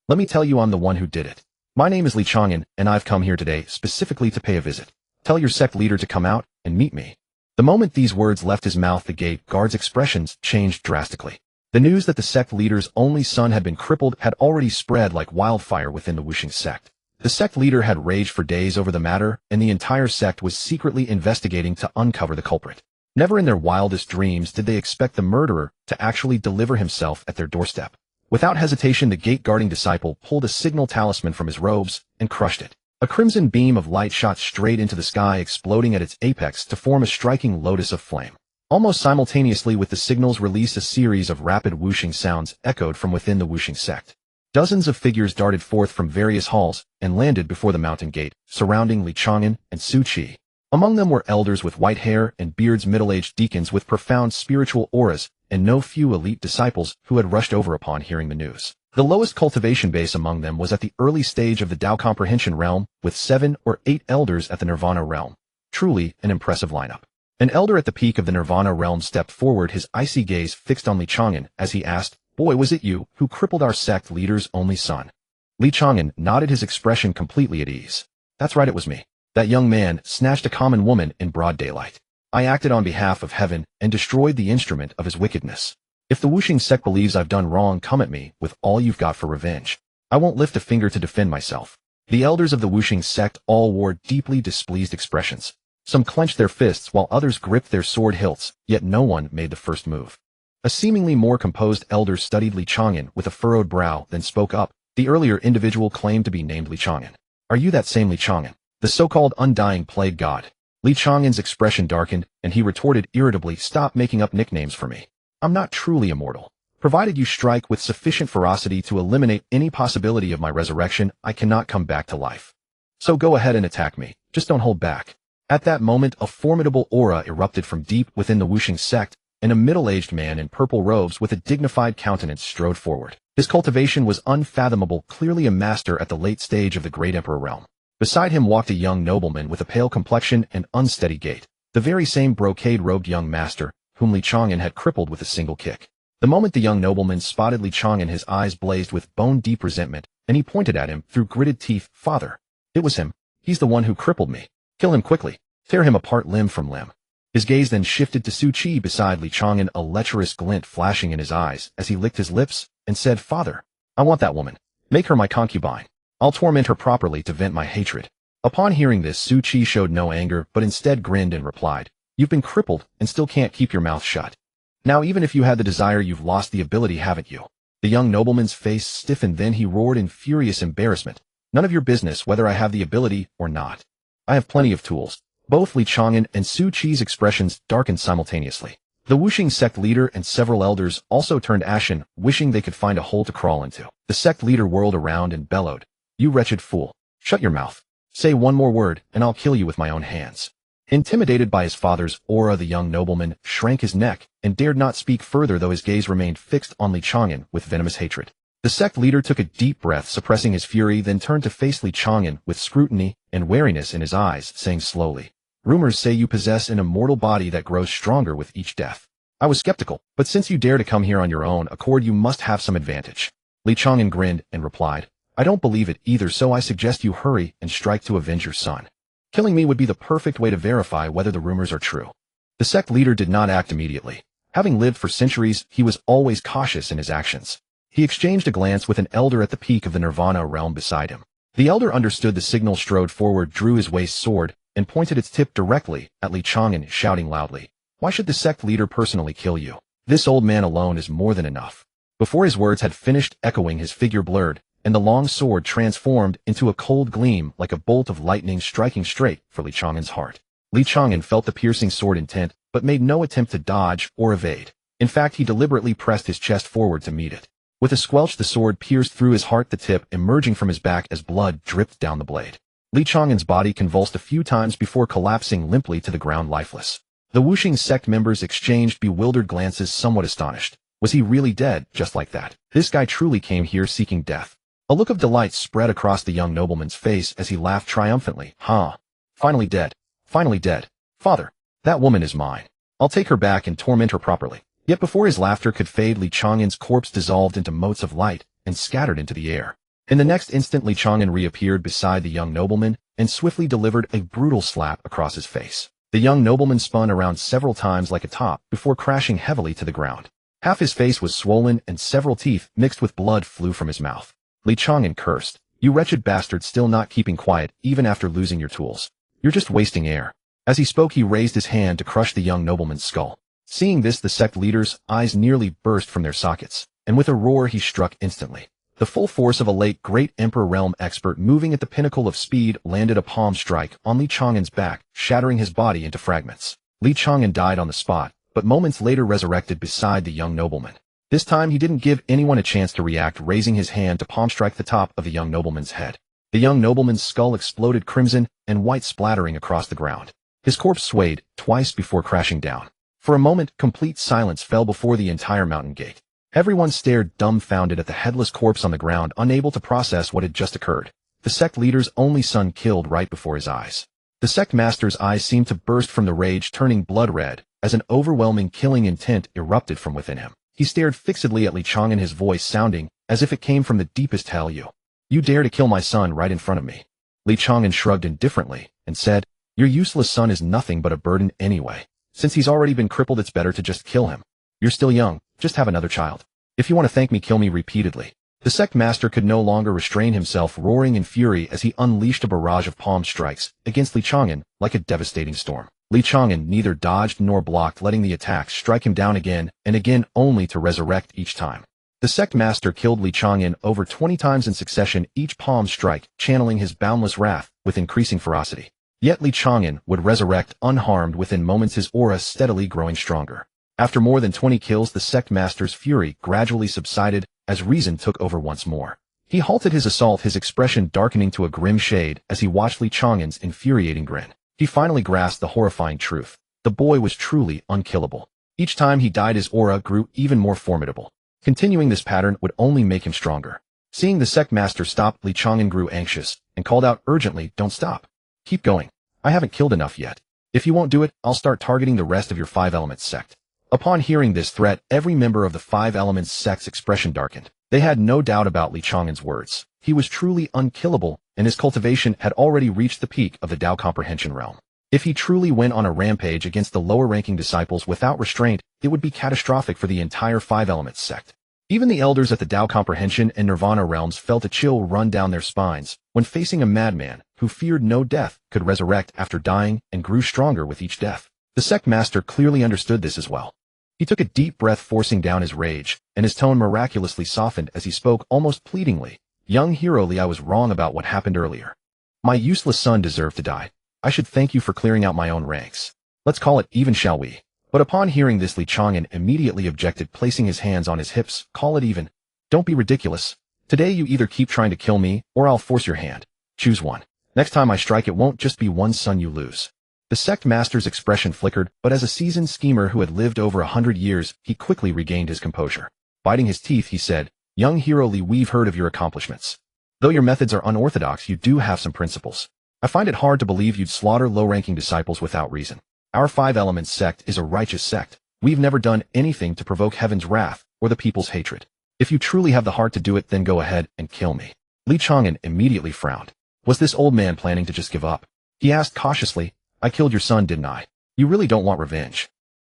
Let me tell you, I'm the one who did it. My name is Li Chang'an, and I've come here today specifically to pay a visit. Tell your sect leader to come out and meet me. The moment these words left his mouth, the gate guard's expressions changed drastically. The news that the sect leader's only son had been crippled had already spread like wildfire within the Wuxing sect. The sect leader had raged for days over the matter, and the entire sect was secretly investigating to uncover the culprit. Never in their wildest dreams did they expect the murderer to actually deliver himself at their doorstep. Without hesitation, the gate-guarding disciple pulled a signal talisman from his robes and crushed it. A crimson beam of light shot straight into the sky, exploding at its apex to form a striking lotus of flame. Almost simultaneously with the signal's release, a series of rapid whooshing sounds echoed from within the Wuxing sect. Dozens of figures darted forth from various halls and landed before the mountain gate, surrounding Li Chang'an and Su Chi. Among them were elders with white hair and beards, middle-aged deacons with profound spiritual auras, and no few elite disciples who had rushed over upon hearing the news. The lowest cultivation base among them was at the early stage of the Tao Comprehension realm, with 7 or 8 elders at the Nirvana realm. Truly an impressive lineup. An elder at the peak of the Nirvana realm stepped forward, his icy gaze fixed on Li Chang'an as he asked, "Boy, was it you who crippled our sect leader's only son?" Li Chang'an nodded, his expression completely at ease. "That's right, it was me. That young man snatched a common woman in broad daylight. I acted on behalf of heaven and destroyed the instrument of his wickedness. If the Wuxing sect believes I've done wrong, come at me with all you've got for revenge. I won't lift a finger to defend myself." The elders of the Wuxing sect all wore deeply displeased expressions. Some clenched their fists while others gripped their sword hilts, yet no one made the first move. A seemingly more composed elder studied Li Chang'an with a furrowed brow, then spoke up. The earlier individual claimed to be named Li Chang'an. "Are you that same Li Chang'an, the so-called undying plague god?" Li Chang'an's expression darkened, and he retorted irritably, "Stop making up nicknames for me. I'm not truly immortal. Provided you strike with sufficient ferocity to eliminate any possibility of my resurrection, I cannot come back to life. So go ahead and attack me, just don't hold back." At that moment, a formidable aura erupted from deep within the Wuxing sect, and a middle-aged man in purple robes with a dignified countenance strode forward. His cultivation was unfathomable, clearly a master at the late stage of the Great Emperor realm. Beside him walked a young nobleman with a pale complexion and unsteady gait, the very same brocade-robed young master whom Li Chang'an had crippled with a single kick. The moment the young nobleman spotted Li Chang'an, his eyes blazed with bone-deep resentment, and he pointed at him through gritted teeth. "Father, it was him. He's the one who crippled me. Kill him quickly. Tear him apart limb from limb." His gaze then shifted to Su Qi beside Li Chang'an, a lecherous glint flashing in his eyes as he licked his lips and said, "Father, I want that woman. Make her my concubine. I'll torment her properly to vent my hatred." Upon hearing this, Su Qi showed no anger, but instead grinned and replied, "You've been crippled and still can't keep your mouth shut. Now even if you had the desire, you've lost the ability, haven't you?" The young nobleman's face stiffened, then he roared in furious embarrassment, "None of your business whether I have the ability or not. I have plenty of tools." Both Li Chang'an and Su Qi's expressions darkened simultaneously. The Wuxing sect leader and several elders also turned ashen, wishing they could find a hole to crawl into. The sect leader whirled around and bellowed, "You wretched fool. Shut your mouth. Say one more word, and I'll kill you with my own hands." Intimidated by his father's aura, the young nobleman shrank his neck and dared not speak further, though his gaze remained fixed on Li Chang'an with venomous hatred. The sect leader took a deep breath, suppressing his fury, then turned to face Li Chang'an with scrutiny and wariness in his eyes, saying slowly, "Rumors say you possess an immortal body that grows stronger with each death. I was skeptical, but since you dare to come here on your own accord, you must have some advantage." Li Chang'an grinned and replied, "I don't believe it either, so I suggest you hurry and strike to avenge your son. Killing me would be the perfect way to verify whether the rumors are true." The sect leader did not act immediately. Having lived for centuries, he was always cautious in his actions. He exchanged a glance with an elder at the peak of the Nirvana realm beside him. The elder understood the signal, strode forward, drew his waist sword, and pointed its tip directly at Li Chang'an, shouting loudly, "Why should the sect leader personally kill you? This old man alone is more than enough." Before his words had finished echoing, his figure blurred, and the long sword transformed into a cold gleam like a bolt of lightning, striking straight for Li Chang'an's heart. Li Chang'an felt the piercing sword intent, but made no attempt to dodge or evade. In fact, he deliberately pressed his chest forward to meet it. With a squelch, the sword pierced through his heart, the tip emerging from his back as blood dripped down the blade. Li Chang'an's body convulsed a few times before collapsing limply to the ground, lifeless. The Wuxing sect members exchanged bewildered glances, somewhat astonished. Was he really dead, just like that? This guy truly came here seeking death. A look of delight spread across the young nobleman's face as he laughed triumphantly. "Huh. Finally dead. Finally dead. Father, that woman is mine. I'll take her back and torment her properly." Yet before his laughter could fade, Li Chang'an's corpse dissolved into motes of light and scattered into the air. In the next instant, Li Chang'an reappeared beside the young nobleman and swiftly delivered a brutal slap across his face. The young nobleman spun around several times like a top before crashing heavily to the ground. Half his face was swollen and several teeth mixed with blood flew from his mouth. Li Chang'an cursed, "You wretched bastard, still not keeping quiet even after losing your tools. You're just wasting air." As he spoke, he raised his hand to crush the young nobleman's skull. Seeing this, the sect leader's eyes nearly burst from their sockets, and with a roar he struck instantly. The full force of a late Great Emperor realm expert moving at the pinnacle of speed landed a palm strike on Li Chang'an's back, shattering his body into fragments. Li Chang'an died on the spot, but moments later resurrected beside the young nobleman. This time he didn't give anyone a chance to react, raising his hand to palm strike the top of the young nobleman's head. The young nobleman's skull exploded, crimson and white splattering across the ground. His corpse swayed twice before crashing down. For a moment, complete silence fell before the entire mountain gate. Everyone stared dumbfounded at the headless corpse on the ground, unable to process what had just occurred. The sect leader's only son killed right before his eyes. The sect master's eyes seemed to burst from the rage, turning blood red, as an overwhelming killing intent erupted from within him. He stared fixedly at Li Chang'an, his voice sounding as if it came from the deepest hell. You dare to kill my son right in front of me. Li Chang'an shrugged indifferently and said, your useless son is nothing but a burden anyway. Since he's already been crippled, it's better to just kill him. You're still young, just have another child. If you want to thank me, kill me repeatedly. The sect master could no longer restrain himself, roaring in fury as he unleashed a barrage of palm strikes against Li Chang'an like a devastating storm. Li Chang'an neither dodged nor blocked, letting the attacks strike him down again and again, only to resurrect each time. The sect master killed Li Chang'an over 20 times in succession, each palm strike channeling his boundless wrath with increasing ferocity. Yet Li Chang'an would resurrect unharmed within moments, his aura steadily growing stronger. After more than 20 kills, the sect master's fury gradually subsided as reason took over once more. He halted his assault, his expression darkening to a grim shade as he watched Li Chang'an's infuriating grin. He finally grasped the horrifying truth. The boy was truly unkillable. Each time he died, his aura grew even more formidable. Continuing this pattern would only make him stronger. Seeing the sect master stop, Li Chang'an grew anxious and called out urgently, don't stop. Keep going. I haven't killed enough yet. If you won't do it, I'll start targeting the rest of your Five Elements sect. Upon hearing this threat, every member of the Five Elements sect's expression darkened. They had no doubt about Li Chang'an's words. He was truly unkillable, and his cultivation had already reached the peak of the Tao comprehension realm. If he truly went on a rampage against the lower-ranking disciples without restraint, it would be catastrophic for the entire Five Elements sect. Even the elders at the Tao comprehension and Nirvana realms felt a chill run down their spines when facing a madman who feared no death, could resurrect after dying, and grew stronger with each death. The sect master clearly understood this as well. He took a deep breath, forcing down his rage, and his tone miraculously softened as he spoke almost pleadingly. Young heroically, I was wrong about what happened earlier. My useless son deserved to die. I should thank you for clearing out my own ranks. Let's call it even, shall we? But upon hearing this, Li Chang'an immediately objected, placing his hands on his hips. Call it even? Don't be ridiculous. Today you either keep trying to kill me, or I'll force your hand. Choose one. Next time I strike, it won't just be one son you lose. The sect master's expression flickered, but as a seasoned schemer who had lived over 100 years, he quickly regained his composure. Biting his teeth, he said, Young heroically, we've heard of your accomplishments. Though your methods are unorthodox, you do have some principles. I find it hard to believe you'd slaughter low-ranking disciples without reason. Our Five Elements sect is a righteous sect. We've never done anything to provoke heaven's wrath or the people's hatred. If you truly have the heart to do it, then go ahead and kill me. Li Chang'an immediately frowned. Was this old man planning to just give up? He asked cautiously, I killed your son, didn't I? You really don't want revenge?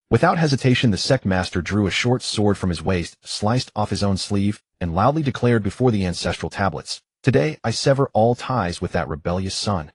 Without hesitation, the sect master drew a short sword from his waist, sliced off his own sleeve, and loudly declared before the ancestral tablets, Today I sever all ties with that rebellious son.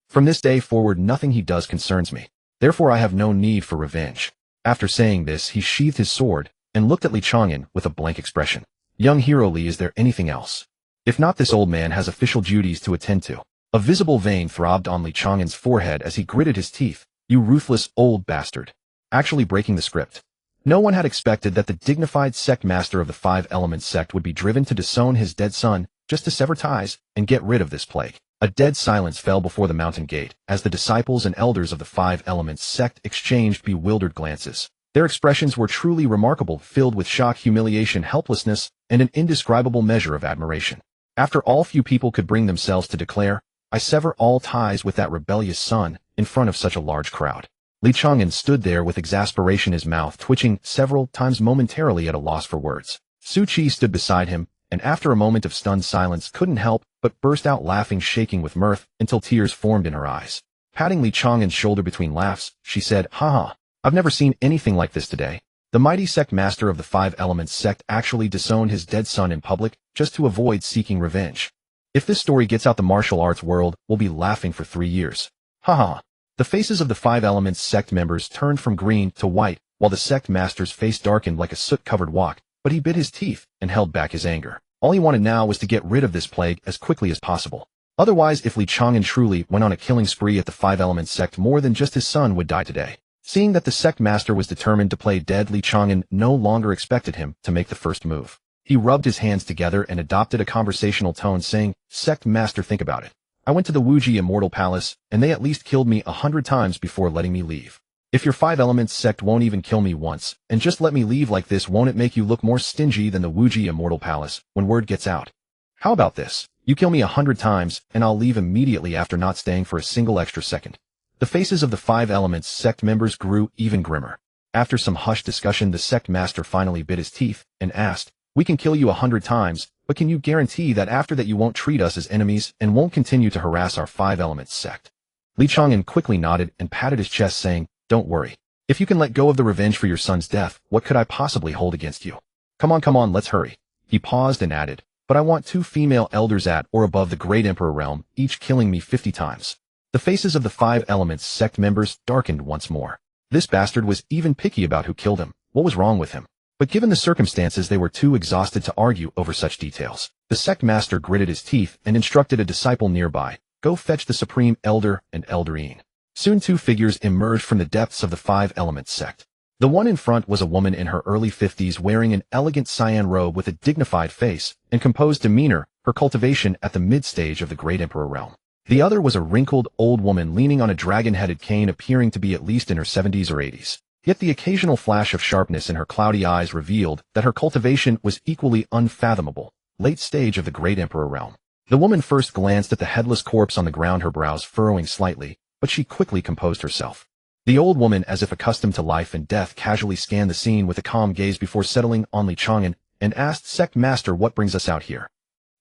From this day forward, nothing he does concerns me. Therefore I have no need for revenge. After saying this, he sheathed his sword and looked at Li Chang'an with a blank expression. Young hero Li, is there anything else? If not, this old man has official duties to attend to. A visible vein throbbed on Li Chang'an's forehead as he gritted his teeth. You ruthless old bastard. Actually breaking the script. No one had expected that the dignified sect master of the Five Elements sect would be driven to disown his dead son just to sever ties and get rid of this plague. A dead silence fell before the mountain gate as the disciples and elders of the Five Elements sect exchanged bewildered glances. Their expressions were truly remarkable, filled with shock, humiliation, helplessness, and an indescribable measure of admiration. After all, few people could bring themselves to declare, I sever all ties with that rebellious son, in front of such a large crowd. Li Chang'an stood there with exasperation, his mouth twitching several times, momentarily at a loss for words. Su Qi stood beside him, and after a moment of stunned silence couldn't help but burst out laughing, shaking with mirth until tears formed in her eyes. Patting Li Chang'an's shoulder between laughs, she said, Haha, I've never seen anything like this today. The mighty sect master of the Five Elements sect actually disowned his dead son in public just to avoid seeking revenge. If this story gets out, the martial arts world will be laughing for 3 years. Haha. The faces of the Five Elements sect members turned from green to white, while the sect master's face darkened like a soot-covered wok, but he bit his teeth and held back his anger. All he wanted now was to get rid of this plague as quickly as possible. Otherwise, if Li Chang'an truly went on a killing spree at the Five Elements sect, more than just his son would die today. Seeing that the sect master was determined to play dead, Li Chang'an no longer expected him to make the first move. He rubbed his hands together and adopted a conversational tone, saying, Sect master, think about it. I went to the Wuji Immortal Palace, and they at least killed me 100 times before letting me leave. If your 5 elements sect won't even kill me once, and just let me leave like this, won't it make you look more stingy than the Wuji Immortal Palace when word gets out? How about this? You kill me 100 times, and I'll leave immediately after not staying for a single extra second. The faces of the 5 elements sect members grew even grimmer. After some hushed discussion, the sect master finally bit his teeth and asked, "We can kill you 100 times, but can you guarantee that after that you won't treat us as enemies and won't continue to harass our 5 elements sect?" Li Chang'an quickly nodded and patted his chest, saying, "Don't worry. If you can let go of the revenge for your son's death, what could I possibly hold against you? Come on, let's hurry." He paused and added, "But I want 2 female elders at or above the Great Emperor realm, each killing me 50 times. The faces of the 5 elements sect members darkened once more. This bastard was even picky about who killed him. What was wrong with him? But given the circumstances, they were too exhausted to argue over such details. The sect master gritted his teeth and instructed a disciple nearby, "Go fetch the supreme elder and elderine." Soon 2 figures emerged from the depths of the 5 elements sect. The one in front was a woman in her early 50s wearing an elegant cyan robe with a dignified face and composed demeanor, her cultivation at the mid-stage of the Great Emperor realm. The other was a wrinkled old woman leaning on a dragon-headed cane, appearing to be at least in her 70s or 80s. Yet the occasional flash of sharpness in her cloudy eyes revealed that her cultivation was equally unfathomable, late stage of the Great Emperor realm. The woman first glanced at the headless corpse on the ground, her brows furrowing slightly, but she quickly composed herself. The old woman, as if accustomed to life and death, casually scanned the scene with a calm gaze before settling on Li Chang'an and asked, "Sect Master, what brings us out here?"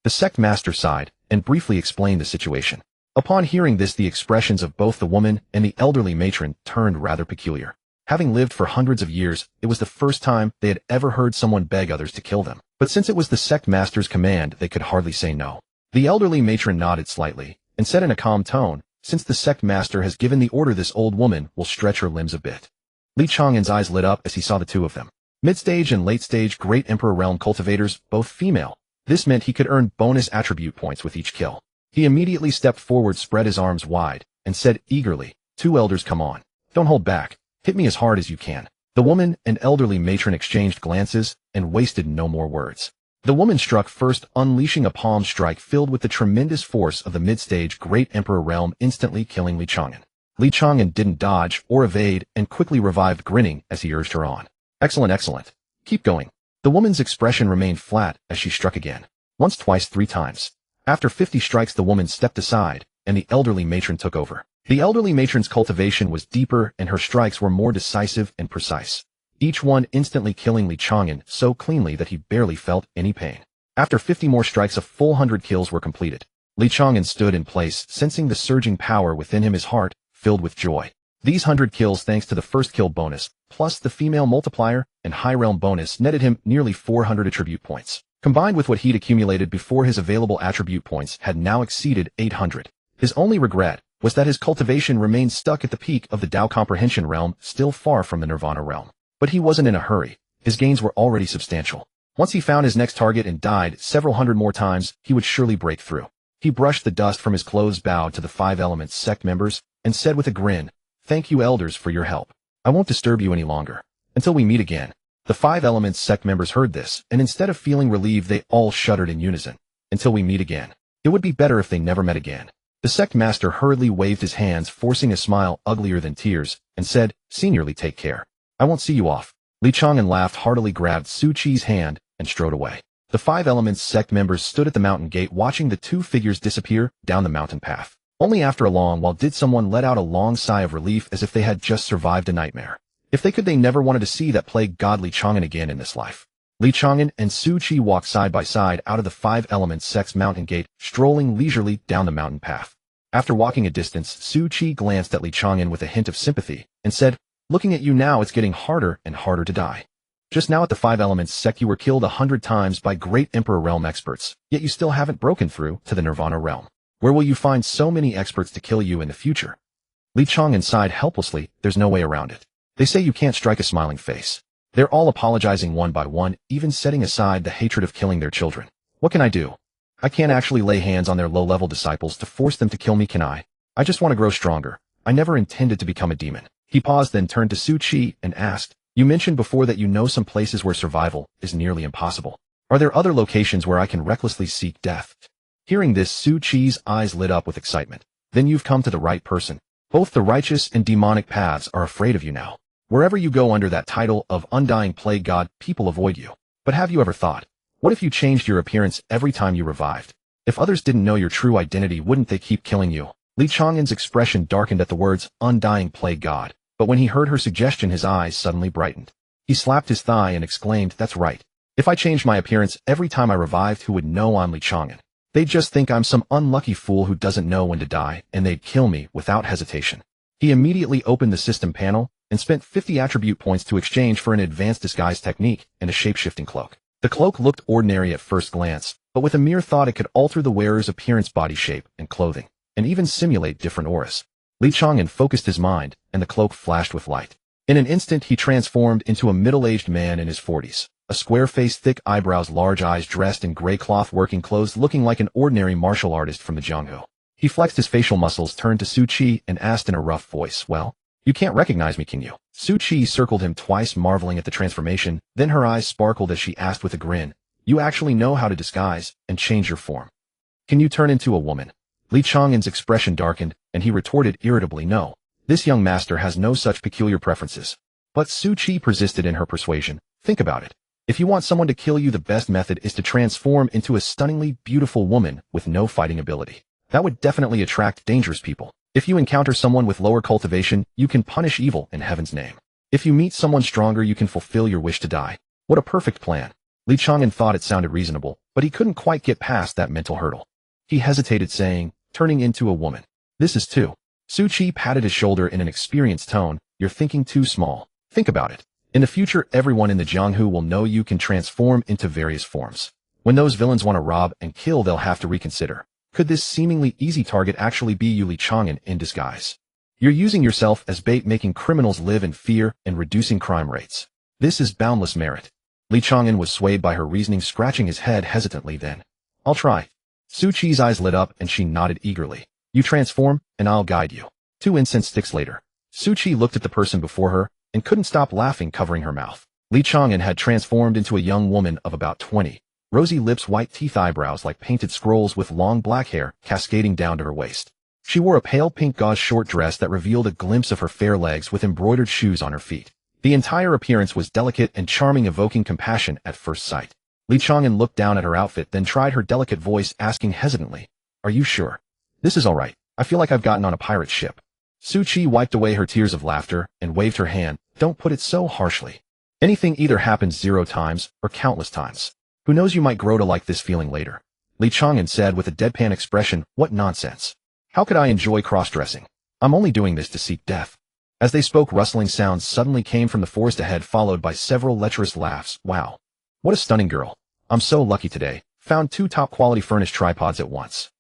The sect master sighed and briefly explained the situation. Upon hearing this, the expressions of both the woman and the elderly matron turned rather peculiar. Having lived for hundreds of years, it was the first time they had ever heard someone beg others to kill them. But since it was the sect master's command, they could hardly say no. The elderly matron nodded slightly and said in a calm tone, "Since the sect master has given the order, this old woman will stretch her limbs a bit." Li Chang'an's eyes lit up as he saw the 2 of them. Mid-stage and late-stage Great Emperor realm cultivators, both female. This meant he could earn bonus attribute points with each kill. He immediately stepped forward, spread his arms wide, and said eagerly, "2 elders, come on. Don't hold back. Hit me as hard as you can." The woman and elderly matron exchanged glances and wasted no more words. The woman struck first, unleashing a palm strike filled with the tremendous force of the mid-stage Great Emperor realm, instantly killing Li Chang'an. Li Chang'an didn't dodge or evade and quickly revived, grinning as he urged her on. Excellent. Keep going." The woman's expression remained flat as she struck again. Once, twice, 3 times. After 50 strikes, the woman stepped aside, and the elderly matron took over. The elderly matron's cultivation was deeper, and her strikes were more decisive and precise, each one instantly killing Li Chang'an so cleanly that he barely felt any pain. After 50 more strikes, a full 100 kills were completed. Li Chang'an stood in place, sensing the surging power within him, his heart filled with joy. These 100 kills, thanks to the first kill bonus, plus the female multiplier and high realm bonus, netted him nearly 400 attribute points. Combined with what he'd accumulated before, his available attribute points had now exceeded 800. His only regret was that his cultivation remained stuck at the peak of the Tao Comprehension realm, still far from the Nirvana realm. But he wasn't in a hurry. His gains were already substantial. Once he found his next target and died several hundred more times, he would surely break through. He brushed the dust from his clothes, bowed to the 5 elements sect members, and said with a grin, "Thank you, elders, for your help. I won't disturb you any longer. Until we meet again." The 5 elements sect members heard this, and instead of feeling relieved, they all shuddered in unison. Until we meet again. It would be better if they never met again. The sect master hurriedly waved his hands, forcing a smile uglier than tears, and said, "Seniorly, take care. I won't see you off." Li Chang'an laughed heartily, grabbed Su Chi's hand, and strode away. The 5 elements sect members stood at the mountain gate, watching the 2 figures disappear down the mountain path. Only after a long while did someone let out a long sigh of relief, as if they had just survived a nightmare. If they could, they never wanted to see that plague god Li Chang'an again in this life. Li Chang'an and Su Chi walked side by side out of the 5 elements sect's mountain gate, strolling leisurely down the mountain path. After walking a distance, Su Chi glanced at Li Chang'an with a hint of sympathy and said, "Looking at you now, it's getting harder and harder to die. Just now at the 5 elements sect, you were killed 100 times by Great Emperor realm experts, yet you still haven't broken through to the Nirvana realm. Where will you find so many experts to kill you in the future?" Li Chang'an sighed helplessly. There's no way around it. They say you can't strike a smiling face. They're all apologizing one by one, even setting aside the hatred of killing their children. What can I do? I can't actually lay hands on their low-level disciples to force them to kill me, can I? I just want to grow stronger. I never intended to become a demon. He paused, then turned to Su Chi and asked, "You mentioned before that you know some places where survival is nearly impossible. Are there other locations where I can recklessly seek death?" Hearing this, Su Chi's eyes lit up with excitement. "Then you've come to the right person. Both the righteous and demonic paths are afraid of you now. Wherever you go under that title of undying plague god, people avoid you. But have you ever thought, what if you changed your appearance every time you revived? If others didn't know your true identity, wouldn't they keep killing you? Li Chang'an's expression darkened at the words, undying plague god. But when he heard her suggestion, his eyes suddenly brightened. He slapped his thigh and exclaimed, that's right. If I changed my appearance every time I revived, who would know I'm Li Chang'an? They'd just think I'm some unlucky fool who doesn't know when to die, and they'd kill me without hesitation. He immediately opened the system panel and spent 50 attribute points to exchange for an advanced disguise technique and a shape-shifting cloak. The cloak looked ordinary at first glance, but with a mere thought it could alter the wearer's appearance, body shape, and clothing, and even simulate different auras. Li Chang'an focused his mind, and the cloak flashed with light. In an instant he transformed into a middle-aged man in his 40s. A square face, thick eyebrows, large eyes, dressed in gray cloth working clothes, looking like an ordinary martial artist from the Jianghu. He flexed his facial muscles, turned to Su Qi, and asked in a rough voice, well, you can't recognize me, can you? Su Qi circled him twice, marveling at the transformation, then her eyes sparkled as she asked with a grin, you actually know how to disguise and change your form. Can you turn into a woman? Li Chang'an's expression darkened, and he retorted irritably, no. This young master has no such peculiar preferences. But Su Qi persisted in her persuasion, think about it. If you want someone to kill you, the best method is to transform into a stunningly beautiful woman with no fighting ability. That would definitely attract dangerous people. If you encounter someone with lower cultivation, you can punish evil in heaven's name. If you meet someone stronger, you can fulfill your wish to die. What a perfect plan. Li Chang'an thought it sounded reasonable, but he couldn't quite get past that mental hurdle. He hesitated, saying, turning into a woman. This is too. Su Qi patted his shoulder in an experienced tone, you're thinking too small. Think about it. In the future, everyone in the Jianghu will know you can transform into various forms. When those villains want to rob and kill, they'll have to reconsider. Could this seemingly easy target actually be you, Li Chang'an, in disguise? You're using yourself as bait, making criminals live in fear and reducing crime rates. This is boundless merit. Li Chang'an was swayed by her reasoning, scratching his head hesitantly. Then, I'll try. Su Qi's eyes lit up and she nodded eagerly. You transform, and I'll guide you. 2 incense sticks later. Su Qi looked at the person before her and couldn't stop laughing, covering her mouth. Li Chang'an had transformed into a young woman of about 20. Rosy lips, white teeth, eyebrows like painted scrolls with long black hair cascading down to her waist. She wore a pale pink gauze short dress that revealed a glimpse of her fair legs with embroidered shoes on her feet. The entire appearance was delicate and charming, evoking compassion at first sight. Li Chang'an looked down at her outfit, then tried her delicate voice, asking hesitantly, are you sure? This is all right. I feel like I've gotten on a pirate ship. Su Qi wiped away her tears of laughter and waved her hand. Don't put it so harshly. Anything either happens 0 times or countless times. Who knows, you might grow to like this feeling later. Li Chang'an said with a deadpan expression, what nonsense. How could I enjoy cross-dressing? I'm only doing this to seek death. As they spoke, rustling sounds suddenly came from the forest ahead, followed by several lecherous laughs. Wow. What a stunning girl. I'm so lucky today. Found 2 top-quality furnished tripods at once.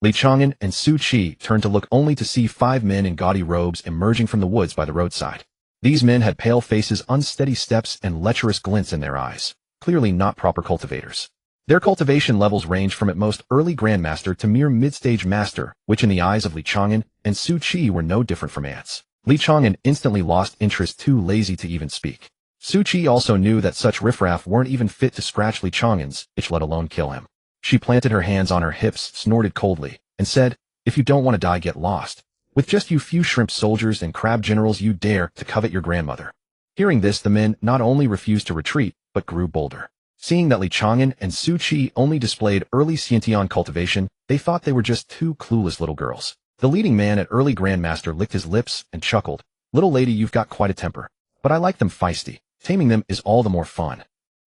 Li Chang'an and Su Qi turned to look, only to see 5 men in gaudy robes emerging from the woods by the roadside. These men had pale faces, unsteady steps, and lecherous glints in their eyes. Clearly not proper cultivators. Their cultivation levels ranged from at most early grandmaster to mere mid-stage master, which in the eyes of Li Chang'an and Su Qi were no different from ants. Li Chang'an instantly lost interest, too lazy to even speak. Su Qi also knew that such riffraff weren't even fit to scratch Li Chang'an's itch, let alone kill him. She planted her hands on her hips, snorted coldly, and said, if you don't want to die, get lost. With just you few shrimp soldiers and crab generals, you dare to covet your grandmother. Hearing this, the men not only refused to retreat, but grew bolder. Seeing that Li Chang'an and Su Qi only displayed early Xiantian cultivation, they thought they were just 2 clueless little girls. The leading man at early grandmaster licked his lips and chuckled. Little lady, you've got quite a temper. But I like them feisty. Taming them is all the more fun.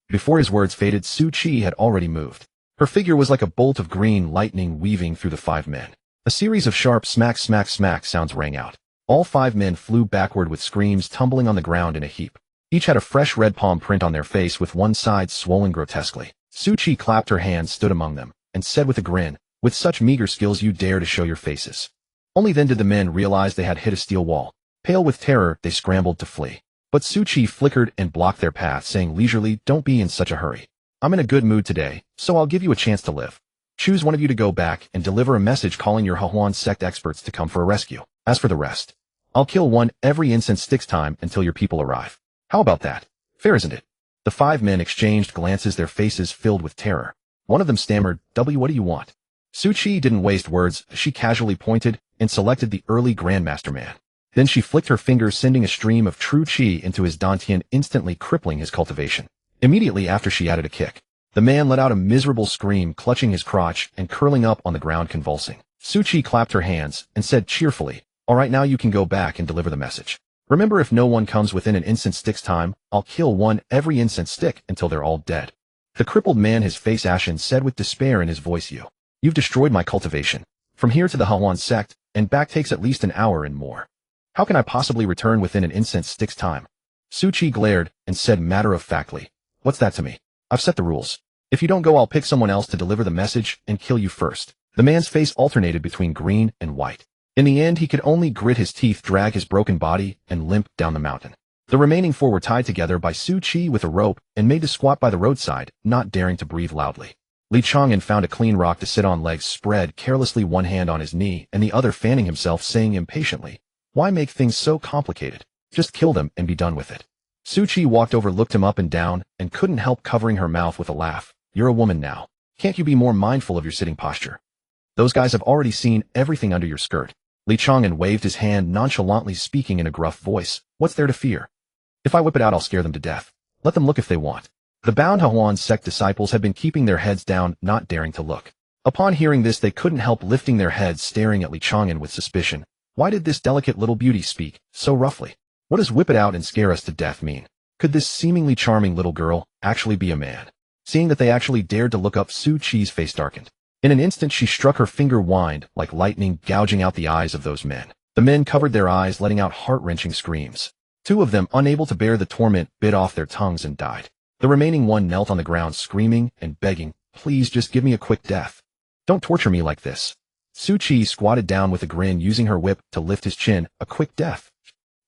Before his words faded, Su Qi had already moved. Her figure was like a bolt of green lightning weaving through the 5 men. A series of sharp smack, smack, smack sounds rang out. All 5 men flew backward with screams, tumbling on the ground in a heap. Each had a fresh red palm print on their face, with one side swollen grotesquely. Su Qi clapped her hands, stood among them, and said with a grin, with such meager skills, you dare to show your faces. Only then did the men realize they had hit a steel wall. Pale with terror, they scrambled to flee. But Su Qi flickered and blocked their path, saying leisurely, don't be in such a hurry. I'm in a good mood today, so I'll give you a chance to live. Choose one of you to go back and deliver a message calling your Hehuan sect experts to come for a rescue. As for the rest, I'll kill one every incense sticks time until your people arrive. How about that? Fair, isn't it? The 5 men exchanged glances, their faces filled with terror. One of them stammered, what do you want? Su Qi didn't waste words. She casually pointed, and selected the early Grandmaster man. Then she flicked her fingers, sending a stream of true chi into his dantian, instantly crippling his cultivation. Immediately after, she added a kick. The man let out a miserable scream, clutching his crotch and curling up on the ground convulsing. Su Chi clapped her hands and said cheerfully, "All right, now you can go back and deliver the message. Remember, if no one comes within an incense stick's time, I'll kill one every incense stick until they're all dead." The crippled man, his face ashen, said with despair in his voice, You've destroyed my cultivation. From here to the Hawan sect and back takes at least an hour and more. How can I possibly return within an incense stick's time?" Su Chi glared and said matter-of-factly, "What's that to me? I've set the rules. If you don't go, I'll pick someone else to deliver the message and kill you first." The man's face alternated between green and white. In the end, he could only grit his teeth, drag his broken body, and limp down the mountain. The remaining four were tied together by Su Chi with a rope and made to squat by the roadside, not daring to breathe loudly. Li Chang'an found a clean rock to sit on, legs spread carelessly, one hand on his knee and the other fanning himself, saying impatiently, "Why make things so complicated? Just kill them and be done with it." Su Chi walked over, looked him up and down, and couldn't help covering her mouth with a laugh. "You're a woman now. Can't you be more mindful of your sitting posture? Those guys have already seen everything under your skirt." Li Chang'an waved his hand nonchalantly, speaking in a gruff voice, "What's there to fear? If I whip it out, I'll scare them to death. Let them look if they want." The bound Hawan sect disciples had been keeping their heads down, not daring to look. Upon hearing this, they couldn't help lifting their heads, staring at Li Chang'an with suspicion. Why did this delicate little beauty speak so roughly? What does whip it out and scare us to death mean? Could this seemingly charming little girl actually be a man? Seeing that they actually dared to look up, Su Chi's face darkened. In an instant, she struck her finger, whined like lightning, gouging out the eyes of those men. The men covered their eyes, letting out heart-wrenching screams. Two of them, unable to bear the torment, bit off their tongues and died. The remaining one knelt on the ground, screaming and begging, "Please, just give me a quick death. Don't torture me like this." Su Chi squatted down with a grin, using her whip to lift his chin. "A quick death?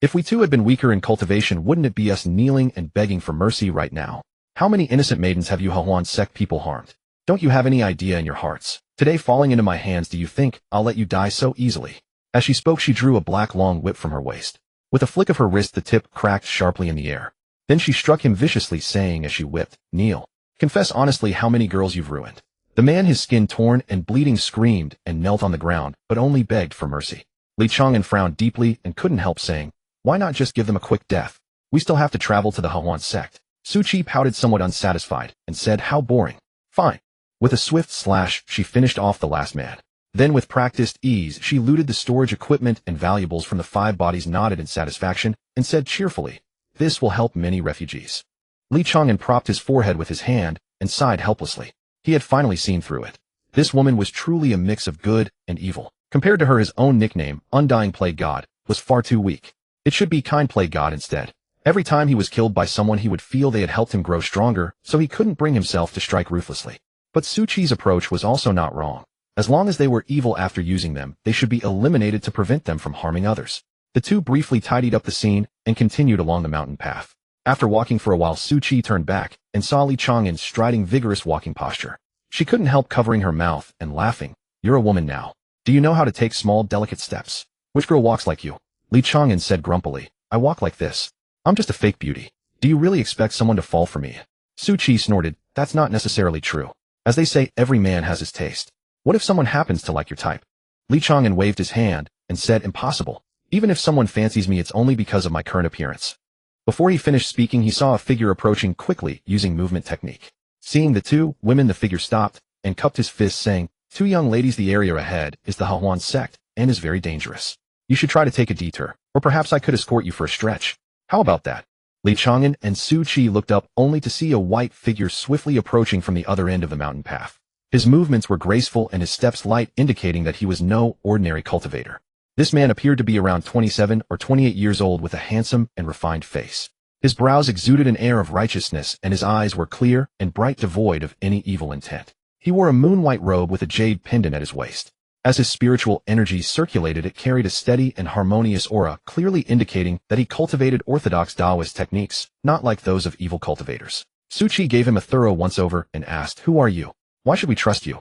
If we too had been weaker in cultivation, wouldn't it be us kneeling and begging for mercy right now? How many innocent maidens have you Hawan sect people harmed? Don't you have any idea in your hearts? Today, falling into my hands, do you think I'll let you die so easily?" As she spoke, she drew a black long whip from her waist. With a flick of her wrist, the tip cracked sharply in the air. Then she struck him viciously, saying as she whipped, "Kneel. Confess honestly how many girls you've ruined." The man, his skin torn and bleeding, screamed and knelt on the ground, but only begged for mercy. Li Chang'an frowned deeply and couldn't help saying, "Why not just give them a quick death? We still have to travel to the Hawan sect." Su Chi pouted, somewhat unsatisfied, and said, "How boring. Fine." With a swift slash, she finished off the last man. Then, with practiced ease, she looted the storage equipment and valuables from the 5 bodies, nodded in satisfaction, and said cheerfully, "This will help many refugees." Li Chang'an propped his forehead with his hand and sighed helplessly. He had finally seen through it. This woman was truly a mix of good and evil. Compared to her, his own nickname, Undying Plague God, was far too weak. It should be Kind Plague God instead. Every time he was killed by someone, he would feel they had helped him grow stronger, so he couldn't bring himself to strike ruthlessly. But Su Chi's approach was also not wrong. As long as they were evil after using them, they should be eliminated to prevent them from harming others. The two briefly tidied up the scene and continued along the mountain path. After walking for a while, Su Chi turned back and saw Li Chang'an striding vigorous walking posture. She couldn't help covering her mouth and laughing. "You're a woman now. Do you know how to take small, delicate steps? Which girl walks like you?" Li Chang'an said grumpily, "I walk like this. I'm just a fake beauty. Do you really expect someone to fall for me?" Su Chi snorted, "That's not necessarily true. As they say, every man has his taste. What if someone happens to like your type?" Li Chang'an waved his hand and said, "Impossible. Even if someone fancies me, it's only because of my current appearance." Before he finished speaking, he saw a figure approaching quickly using movement technique. Seeing the two women, the figure stopped and cupped his fist, saying, "Two young ladies, the area ahead is the Hawan sect and is very dangerous. You should try to take a detour, or perhaps I could escort you for a stretch. How about that?" Li Chang'an and Su Chi looked up only to see a white figure swiftly approaching from the other end of the mountain path. His movements were graceful and his steps light, indicating that he was no ordinary cultivator. This man appeared to be around 27 or 28 years old, with a handsome and refined face. His brows exuded an air of righteousness and his eyes were clear and bright, devoid of any evil intent. He wore a moon-white robe with a jade pendant at his waist. As his spiritual energy circulated, it carried a steady and harmonious aura, clearly indicating that he cultivated orthodox Taoist techniques, not like those of evil cultivators. Su Chi gave him a thorough once-over and asked, "Who are you? Why should we trust you?"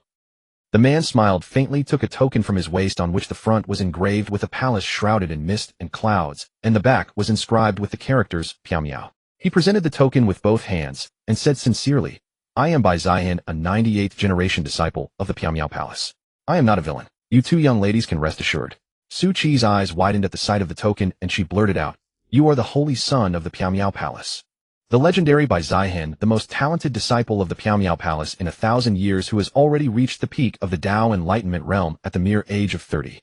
The man smiled faintly, took a token from his waist on which the front was engraved with a palace shrouded in mist and clouds, and the back was inscribed with the characters Piao Miao. He presented the token with both hands and said sincerely, "I am Bai Ziyan, a 98th generation disciple of the Piao Miao Palace. I am not a villain. You two young ladies can rest assured." Su Qi's eyes widened at the sight of the token and she blurted out, "You are the holy son of the Piao Palace." The legendary Bai Zihan, the most talented disciple of the Piao Palace in 1,000 years who has already reached the peak of the Tao Enlightenment realm at the mere age of 30.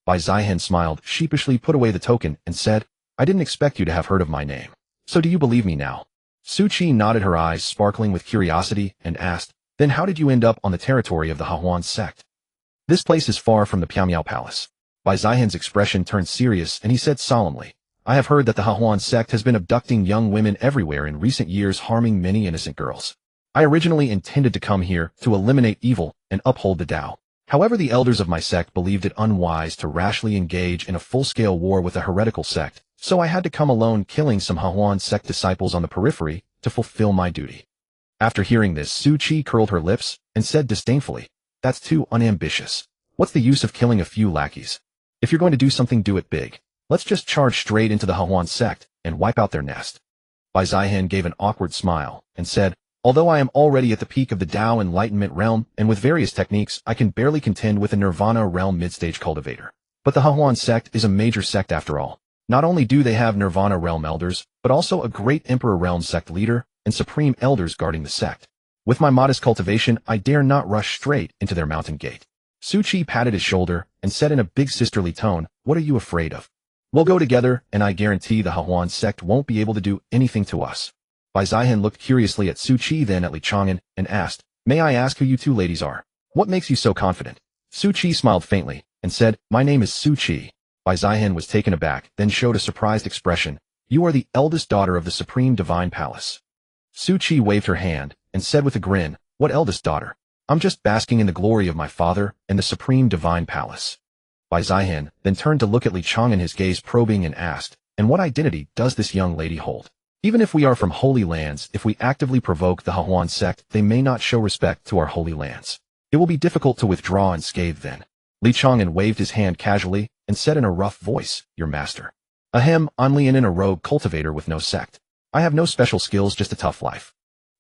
Bai Zihan smiled, sheepishly put away the token, and said, "I didn't expect you to have heard of my name. So do you believe me now?" Su Qi nodded, her eyes sparkling with curiosity, and asked, "Then how did you end up on the territory of the Hahuan sect?" "This place is far from the Piao Palace." Bai Zihan's expression turned serious and he said solemnly, "I have heard that the Hahuan sect has been abducting young women everywhere in recent years, harming many innocent girls. I originally intended to come here to eliminate evil and uphold the Tao. However, the elders of my sect believed it unwise to rashly engage in a full-scale war with a heretical sect, so I had to come alone, killing some Hahuan sect disciples on the periphery to fulfill my duty." After hearing this, Su Qi curled her lips and said disdainfully, "That's too unambitious. What's the use of killing a few lackeys? If you're going to do something, do it big. Let's just charge straight into the Hahuan sect and wipe out their nest." Bai Zihan gave an awkward smile and said, "Although I am already at the peak of the Tao Enlightenment realm, and with various techniques, I can barely contend with a Nirvana realm mid-stage cultivator. But the Hahuan sect is a major sect after all. Not only do they have Nirvana realm elders, but also a great Emperor realm sect leader and supreme elders guarding the sect. With my modest cultivation, I dare not rush straight into their mountain gate." Su Qi patted his shoulder and said in a big sisterly tone, "What are you afraid of? We'll go together, and I guarantee the Hahuan sect won't be able to do anything to us." Bai Zihan looked curiously at Su Qi, then at Li Chang'an, and asked, "May I ask who you two ladies are? What makes you so confident?" Su Qi smiled faintly and said, "My name is Su Qi." Bai Zihan was taken aback, then showed a surprised expression. "You are the eldest daughter of the Supreme Divine Palace." Su Qi waved her hand and said with a grin, "What eldest daughter? I'm just basking in the glory of my father and the Supreme Divine Palace." Bai Zihan then turned to look at Li Chang'an, his gaze probing, and asked, "And what identity does this young lady hold? Even if we are from holy lands, if we actively provoke the Hahuan sect, they may not show respect to our holy lands. It will be difficult to withdraw unscathed then." Li Chang'an waved his hand casually and said in a rough voice, "Your master." "Ahem, I'm Lianin, a rogue cultivator with no sect. I have no special skills, just a tough life."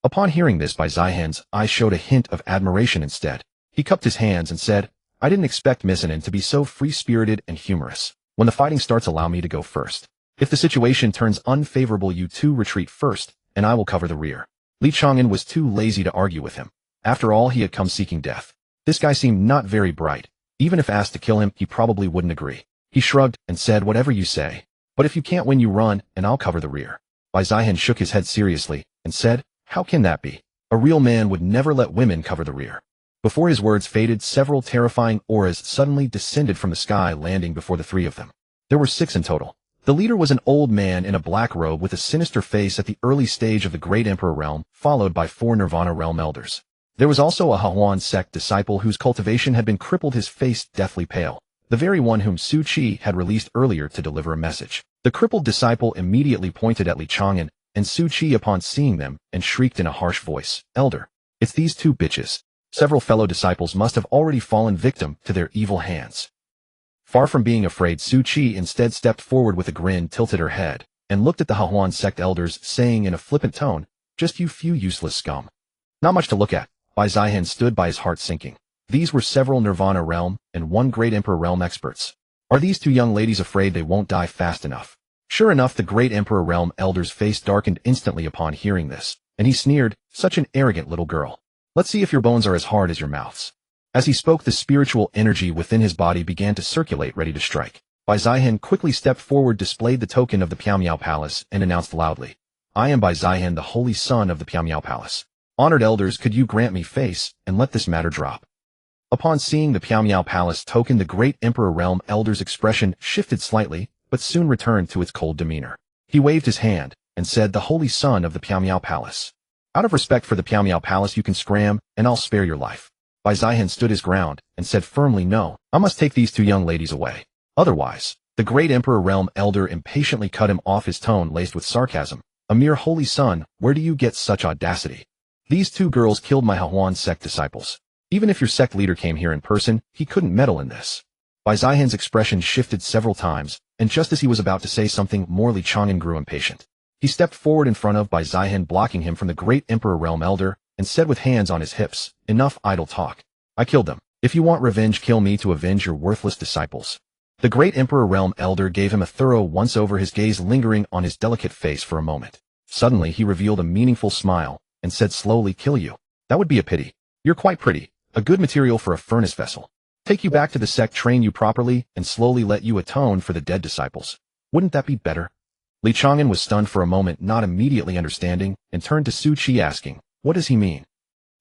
Upon hearing this, Bai Zihan's eyes showed a hint of admiration instead. He cupped his hands and said, "I didn't expect Miss Anin to be so free-spirited and humorous. When the fighting starts, allow me to go first. If the situation turns unfavorable, you two retreat first, and I will cover the rear." Li Chang'an was too lazy to argue with him. After all, he had come seeking death. This guy seemed not very bright. Even if asked to kill him, he probably wouldn't agree. He shrugged and said, "Whatever you say. But if you can't win, you run, and I'll cover the rear." Bai Zihan shook his head seriously and said, "How can that be? A real man would never let women cover the rear." Before his words faded, several terrifying auras suddenly descended from the sky, landing before the three of them. There were 6 in total. The leader was an old man in a black robe with a sinister face at the early stage of the Great Emperor realm, followed by 4 Nirvana realm elders. There was also a Hahuan sect disciple whose cultivation had been crippled, his face deathly pale, the very one whom Su Qi had released earlier to deliver a message. The crippled disciple immediately pointed at Li Chang'an and Su Qi upon seeing them and shrieked in a harsh voice, "Elder, it's these 2 bitches." Several fellow disciples must have already fallen victim to their evil hands. Far from being afraid, Su Qi instead stepped forward with a grin, tilted her head, and looked at the Hahuan sect elders, saying in a flippant tone, "Just you few useless scum." Not much to look at. Bai Zihan stood by, his heart sinking. These were several Nirvana realm and 1 Great Emperor realm experts. Are these 2 young ladies afraid they won't die fast enough? Sure enough, the Great Emperor realm elder's face darkened instantly upon hearing this, and he sneered, "Such an arrogant little girl. Let's see if your bones are as hard as your mouths." As he spoke, the spiritual energy within his body began to circulate, ready to strike. Bai Zihan quickly stepped forward, displayed the token of the Piao Palace, and announced loudly, "I am Bai Zihan, the holy son of the Piao Palace. Honored elders, could you grant me face and let this matter drop?" Upon seeing the Piao Palace token, the Great Emperor realm elder's expression shifted slightly, but soon returned to its cold demeanor. He waved his hand and said, "The holy son of the Piao Palace. Out of respect for the Piao Palace, you can scram, and I'll spare your life." Bai Zihan stood his ground and said firmly, "No, I must take these 2 young ladies away. Otherwise." The Great Emperor realm elder impatiently cut him off, his tone laced with sarcasm. "A mere holy son, where do you get such audacity? These 2 girls killed my Hahuan sect disciples. Even if your sect leader came here in person, he couldn't meddle in this." Bai Zihan's expression shifted several times, and just as he was about to say something more, Li Chang'an grew impatient. He stepped forward in front of Bai Zihan, blocking him from the Great Emperor realm elder, and said with hands on his hips, "Enough idle talk. I killed them. If you want revenge, kill me to avenge your worthless disciples." The great Emperor Realm Elder gave him a thorough once-over, his gaze lingering on his delicate face for a moment. Suddenly he revealed a meaningful smile, and said slowly, "Kill you? That would be a pity. You're quite pretty. A good material for a furnace vessel. Take you back to the sect, train you properly, and slowly let you atone for the dead disciples. Wouldn't that be better?" Li Chang'an was stunned for a moment, not immediately understanding, and turned to Su Qi asking, "What does he mean?"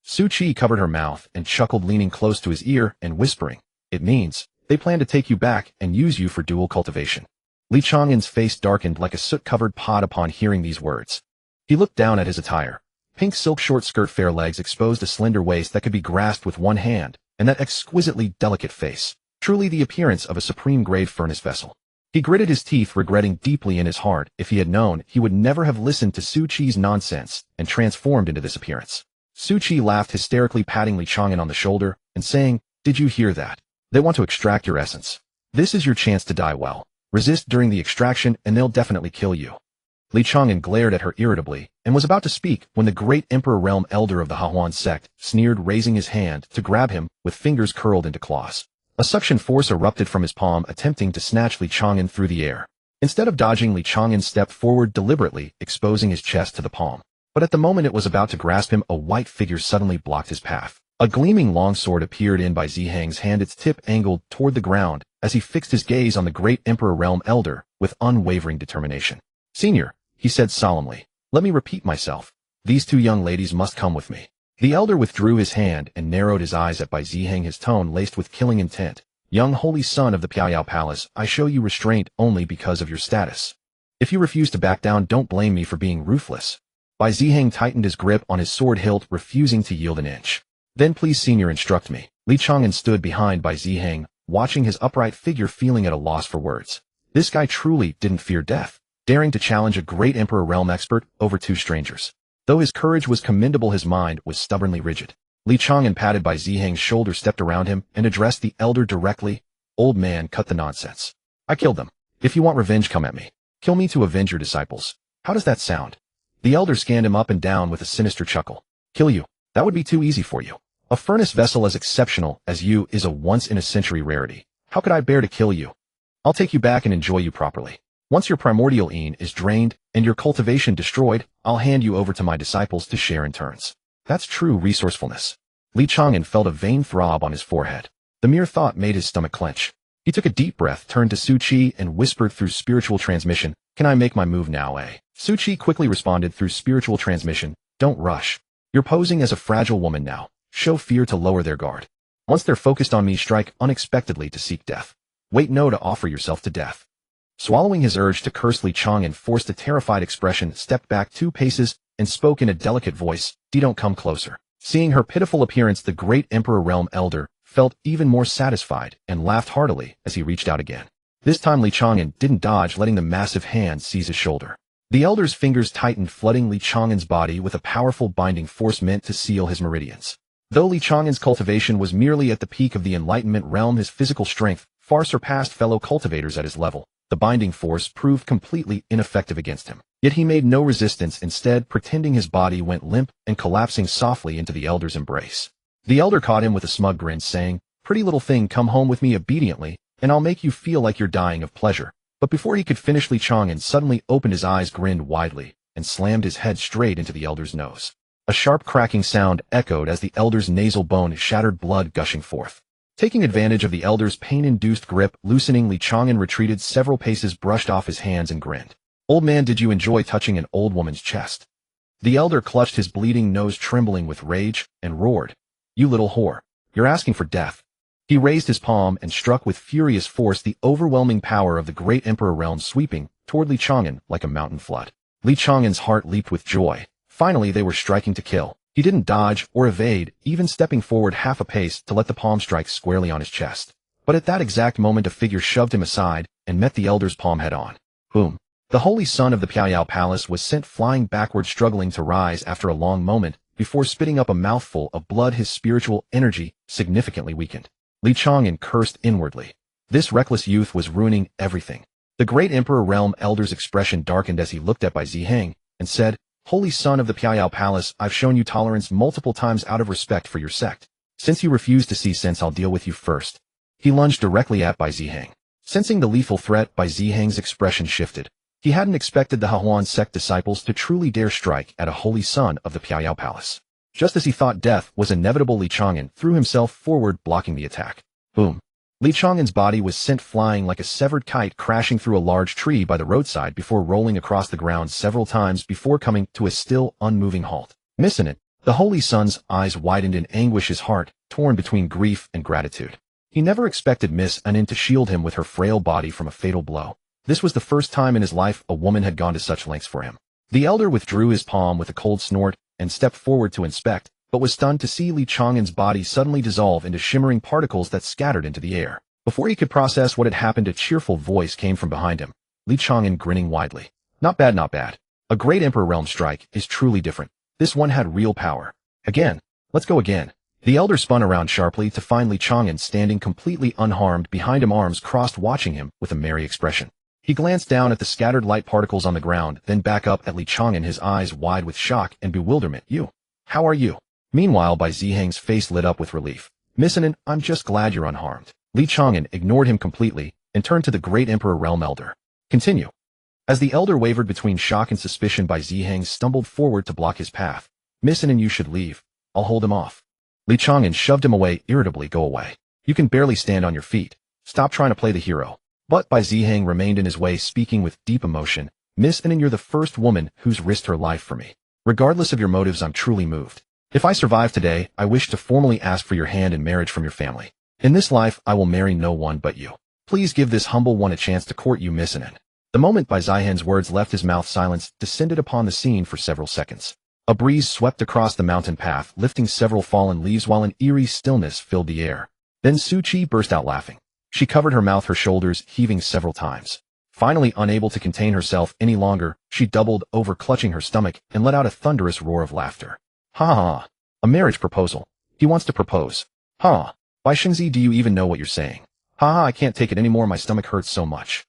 Su Qi covered her mouth and chuckled, leaning close to his ear and whispering, "It means they plan to take you back and use you for dual cultivation." Li Chang'an's face darkened like a soot-covered pot upon hearing these words. He looked down at his attire. Pink silk short skirt, fair legs exposed a slender waist that could be grasped with one hand, and that exquisitely delicate face, truly the appearance of a supreme-grade furnace vessel. He gritted his teeth, regretting deeply in his heart if he had known he would never have listened to Su Qi's nonsense and transformed into this appearance. Su Qi laughed hysterically, patting Li Chang'an on the shoulder and saying, "Did you hear that? They want to extract your essence. This is your chance to die well. Resist during the extraction and they'll definitely kill you." Li Chang'an glared at her irritably and was about to speak when the great Emperor Realm Elder of the Hahuan sect sneered, raising his hand to grab him with fingers curled into claws. A suction force erupted from his palm, attempting to snatch Li Chang'an through the air. Instead of dodging, Li Chang'an stepped forward deliberately, exposing his chest to the palm. But at the moment it was about to grasp him, a white figure suddenly blocked his path. A gleaming longsword appeared in by Zihang's hand, its tip angled toward the ground as he fixed his gaze on the great Emperor Realm Elder with unwavering determination. "Senior," he said solemnly, "let me repeat myself. These two young ladies must come with me." The elder withdrew his hand and narrowed his eyes at Bai Zihang, his tone laced with killing intent. "Young holy son of the Piaoyao Palace, I show you restraint only because of your status. If you refuse to back down, don't blame me for being ruthless." Bai Zihang tightened his grip on his sword hilt, refusing to yield an inch. "Then please, senior, instruct me." Li Chang'an stood behind Bai Zihang, watching his upright figure, feeling at a loss for words. This guy truly didn't fear death, daring to challenge a great Emperor Realm expert over two strangers. Though his courage was commendable, his mind was stubbornly rigid. Li Chang'an patted Bai Zihang's shoulder, stepped around him, and addressed the elder directly. "Old man, cut the nonsense. I killed them. If you want revenge, come at me. Kill me to avenge your disciples. How does that sound?" The elder scanned him up and down with a sinister chuckle. "Kill you? That would be too easy for you. A furnace vessel as exceptional as you is a once-in-a-century rarity. How could I bear to kill you? I'll take you back and enjoy you properly. Once your primordial yin is drained and your cultivation destroyed, I'll hand you over to my disciples to share in turns." That's true resourcefulness. Li Chang'an felt a vain throb on his forehead. The mere thought made his stomach clench. He took a deep breath, turned to Su Qi, and whispered through spiritual transmission, "Can I make my move now, eh?" Su Qi quickly responded through spiritual transmission, "Don't rush. You're posing as a fragile woman now. Show fear to lower their guard. Once they're focused on me, strike unexpectedly to seek death. Wait no to offer yourself to death." Swallowing his urge to curse, Li Chang'an forced a terrified expression, stepped back 2 paces, and spoke in a delicate voice, "Don't come closer." Seeing her pitiful appearance, the great Emperor Realm Elder felt even more satisfied and laughed heartily as he reached out again. This time Li Chang'an didn't dodge, letting the massive hand seize his shoulder. The elder's fingers tightened, flooding Li Chang'an's body with a powerful binding force meant to seal his meridians. Though Li Chang'an's cultivation was merely at the peak of the Enlightenment realm, his physical strength far surpassed fellow cultivators at his level. The binding force proved completely ineffective against him. Yet he made no resistance, instead pretending his body went limp and collapsing softly into the elder's embrace. The elder caught him with a smug grin, saying, "Pretty little thing, come home with me obediently, and I'll make you feel like you're dying of pleasure." But before he could finish, Li Chang'an suddenly opened his eyes, grinned widely, and slammed his head straight into the elder's nose. A sharp cracking sound echoed as the elder's nasal bone shattered, blood gushing forth. Taking advantage of the elder's pain-induced grip loosening, Li Chang'an retreated several paces, brushed off his hands, and grinned. "Old man, did you enjoy touching an old woman's chest?" The elder clutched his bleeding nose, trembling with rage, and roared, "You little whore. You're asking for death." He raised his palm and struck with furious force, the overwhelming power of the great Emperor realm sweeping toward Li Chang'an like a mountain flood. Li Chang'an's heart leaped with joy. Finally, they were striking to kill. He didn't dodge or evade, even stepping forward half a pace to let the palm strike squarely on his chest. But at that exact moment, a figure shoved him aside and met the elder's palm head on. Boom. The holy son of the Piaoyao Palace was sent flying backward, struggling to rise after a long moment before spitting up a mouthful of blood, his spiritual energy significantly weakened. Li Chang'an cursed inwardly. This reckless youth was ruining everything. The great Emperor Realm Elder's expression darkened as he looked at Bai Zihang and said, "Holy son of the Piaoyao Palace, I've shown you tolerance multiple times out of respect for your sect. Since you refuse to see sense, I'll deal with you first." He lunged directly at Bai Zihang. Sensing the lethal threat, Bai Zihang's expression shifted. He hadn't expected the Hahuan sect disciples to truly dare strike at a holy son of the Piaoyao Palace. Just as he thought death was inevitable, Li Chang'an threw himself forward, blocking the attack. Boom. Li Chang'an's body was sent flying like a severed kite, crashing through a large tree by the roadside before rolling across the ground several times before coming to a still, unmoving halt. Missing it, the holy son's eyes widened in anguish, his heart torn between grief and gratitude. He never expected Miss Anin to shield him with her frail body from a fatal blow. This was the first time in his life a woman had gone to such lengths for him. The elder withdrew his palm with a cold snort and stepped forward to inspect, but was stunned to see Li Chang'an's body suddenly dissolve into shimmering particles that scattered into the air. Before he could process what had happened, a cheerful voice came from behind him, Li Chang'an grinning widely. Not bad, not bad. A great Emperor Realm strike is truly different. This one had real power. Again. Let's go again. The elder spun around sharply to find Li Chang'an standing completely unharmed behind him, arms crossed, watching him with a merry expression. He glanced down at the scattered light particles on the ground, then back up at Li Chang'an, his eyes wide with shock and bewilderment. You. How are you? Meanwhile, Bai Zihang's face lit up with relief. Miss Anin, I'm just glad you're unharmed. Li Chang'an ignored him completely and turned to the great Emperor Realm elder. Continue. As the elder wavered between shock and suspicion, Bai Zihang stumbled forward to block his path. Miss Anin, you should leave. I'll hold him off. Li Chang'an shoved him away irritably. Go away. You can barely stand on your feet. Stop trying to play the hero. But Bai Zihang remained in his way, speaking with deep emotion. Miss Anin, you're the first woman who's risked her life for me. Regardless of your motives, I'm truly moved. If I survive today, I wish to formally ask for your hand in marriage from your family. In this life, I will marry no one but you. Please give this humble one a chance to court you, Miss Anin. The moment Bai Zihang's words left his mouth, silence descended upon the scene for several seconds. A breeze swept across the mountain path, lifting several fallen leaves while an eerie stillness filled the air. Then Su Qi burst out laughing. She covered her mouth, her shoulders heaving several times. Finally, unable to contain herself any longer, she doubled over, clutching her stomach, and let out a thunderous roar of laughter. Ha ha! A marriage proposal. He wants to propose. Ha! Bai Shengzi, do you even know what you're saying? Ha ha, I can't take it anymore, my stomach hurts so much.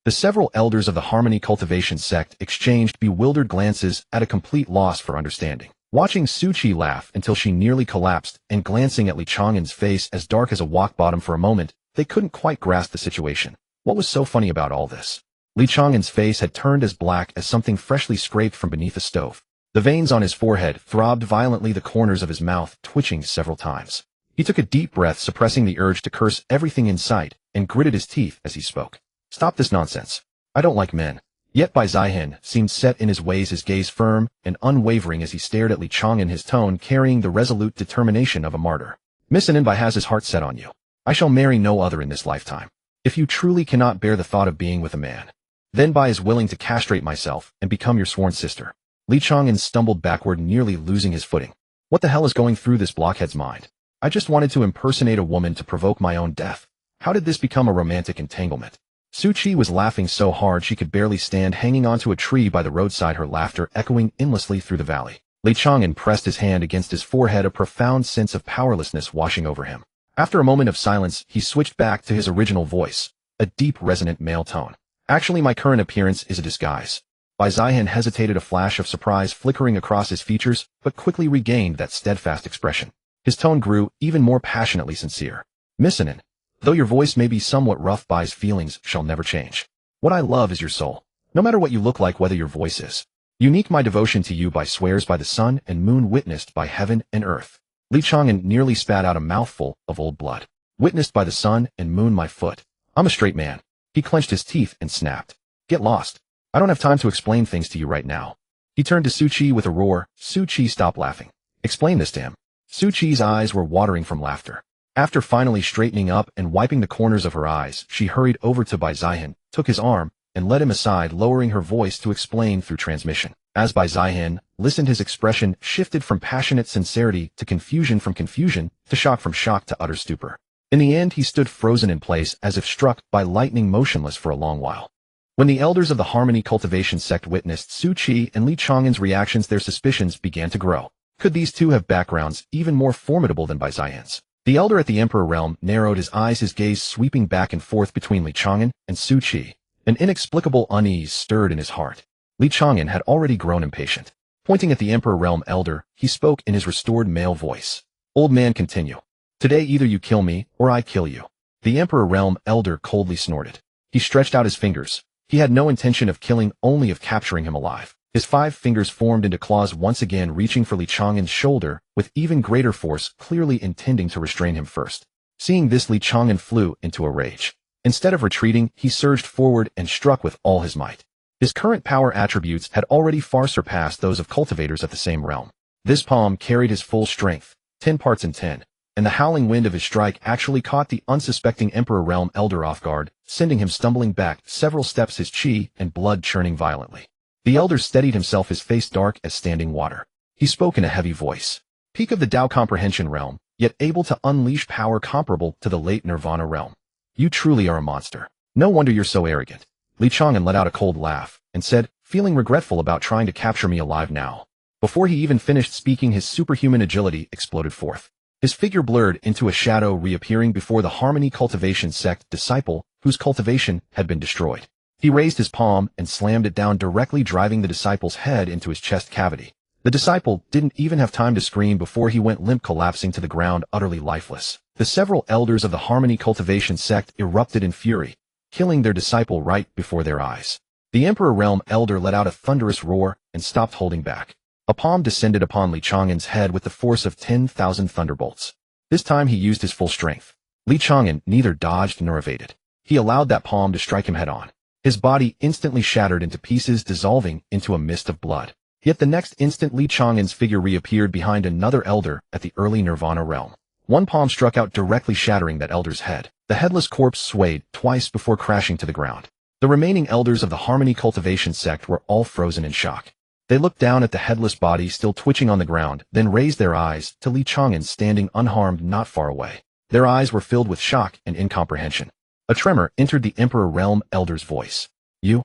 The several elders of the Harmony Cultivation sect exchanged bewildered glances, at a complete loss for understanding. Watching Su Qi laugh until she nearly collapsed, and glancing at Li Chang'an's face as dark as a walk bottom for a moment, they couldn't quite grasp the situation. What was so funny about all this? Li Chang'an's face had turned as black as something freshly scraped from beneath a stove. The veins on his forehead throbbed violently, the corners of his mouth twitching several times. He took a deep breath, suppressing the urge to curse everything in sight, and gritted his teeth as he spoke. Stop this nonsense. I don't like men. Yet Bai Zihang seemed set in his ways, his gaze firm and unwavering as he stared at Li Chang'an, his tone carrying the resolute determination of a martyr. Miss Anin, Bai has his heart set on you. I shall marry no other in this lifetime. If you truly cannot bear the thought of being with a man, then Bai is willing to castrate myself and become your sworn sister. Li Chang'an stumbled backward, nearly losing his footing. What the hell is going through this blockhead's mind? I just wanted to impersonate a woman to provoke my own death. How did this become a romantic entanglement? Su Qi was laughing so hard she could barely stand, hanging onto a tree by the roadside, her laughter echoing endlessly through the valley. Li Chang'an pressed his hand against his forehead, a profound sense of powerlessness washing over him. After a moment of silence, he switched back to his original voice, a deep, resonant male tone. Actually, my current appearance is a disguise. Bai Zihang hesitated, a flash of surprise flickering across his features, but quickly regained that steadfast expression. His tone grew even more passionately sincere. Miss Anin, though your voice may be somewhat rough, Bai's feelings shall never change. What I love is your soul. No matter what you look like, whether your voice is unique, my devotion to you, Bai swears by the sun and moon, witnessed by heaven and earth. Li Chang'an nearly spat out a mouthful of old blood. Witnessed by the sun and moon, my foot. I'm a straight man. He clenched his teeth and snapped. Get lost. I don't have time to explain things to you right now. He turned to Su Qi with a roar. Su Qi, stop laughing. Explain this to him. Su Qi's eyes were watering from laughter. After finally straightening up and wiping the corners of her eyes, she hurried over to Bai Zihang, took his arm, and led him aside, lowering her voice to explain through transmission. As Bai Zihang listened, his expression shifted from passionate sincerity to confusion, from confusion to shock to utter stupor. In the end, he stood frozen in place, as if struck by lightning, motionless for a long while. When the elders of the Harmony Cultivation sect witnessed Su Qi and Li Chang'an's reactions, their suspicions began to grow. Could these two have backgrounds even more formidable than Bai Zihang's? The elder at the Emperor Realm narrowed his eyes, his gaze sweeping back and forth between Li Chang'an and Su Qi. An inexplicable unease stirred in his heart. Li Chang'an had already grown impatient. Pointing at the Emperor Realm elder, he spoke in his restored male voice. Old man, continue. Today either you kill me or I kill you. The Emperor Realm Elder coldly snorted. He stretched out his fingers. He had no intention of killing, only of capturing him alive. His 5 fingers formed into claws, once again reaching for Li Chang'an's shoulder, with even greater force, clearly intending to restrain him first. Seeing this, Li Chang'an flew into a rage. Instead of retreating, he surged forward and struck with all his might. His current power attributes had already far surpassed those of cultivators of the same realm. This palm carried his full strength, 10 parts in 10, and the howling wind of his strike actually caught the unsuspecting Emperor Realm Elder off guard, sending him stumbling back several steps, his chi and blood churning violently. The Elder steadied himself, his face dark as standing water. He spoke in a heavy voice. Peak of the Tao Comprehension realm, yet able to unleash power comparable to the late Nirvana realm. You truly are a monster. No wonder you're so arrogant. Li Chang'an let out a cold laugh, and said, feeling regretful about trying to capture me alive now. Before he even finished speaking, his superhuman agility exploded forth. His figure blurred into a shadow, reappearing before the Harmony Cultivation Sect disciple, whose cultivation had been destroyed. He raised his palm and slammed it down, directly driving the disciple's head into his chest cavity. The disciple didn't even have time to scream before he went limp, collapsing to the ground, utterly lifeless. The several elders of the Harmony Cultivation Sect erupted in fury, killing their disciple right before their eyes. The Emperor Realm Elder let out a thunderous roar and stopped holding back. A palm descended upon Li Chang'an's head with the force of 10,000 thunderbolts. This time he used his full strength. Li Chang'an neither dodged nor evaded. He allowed that palm to strike him head on. His body instantly shattered into pieces, dissolving into a mist of blood. Yet the next instant, Li Chang'an's figure reappeared behind another elder at the early Nirvana realm. One palm struck out, directly shattering that elder's head. The headless corpse swayed twice before crashing to the ground. The remaining elders of the Harmony Cultivation Sect were all frozen in shock. They looked down at the headless body still twitching on the ground, then raised their eyes to Li Chang'an standing unharmed not far away. Their eyes were filled with shock and incomprehension. A tremor entered the Emperor Realm Elder's voice. You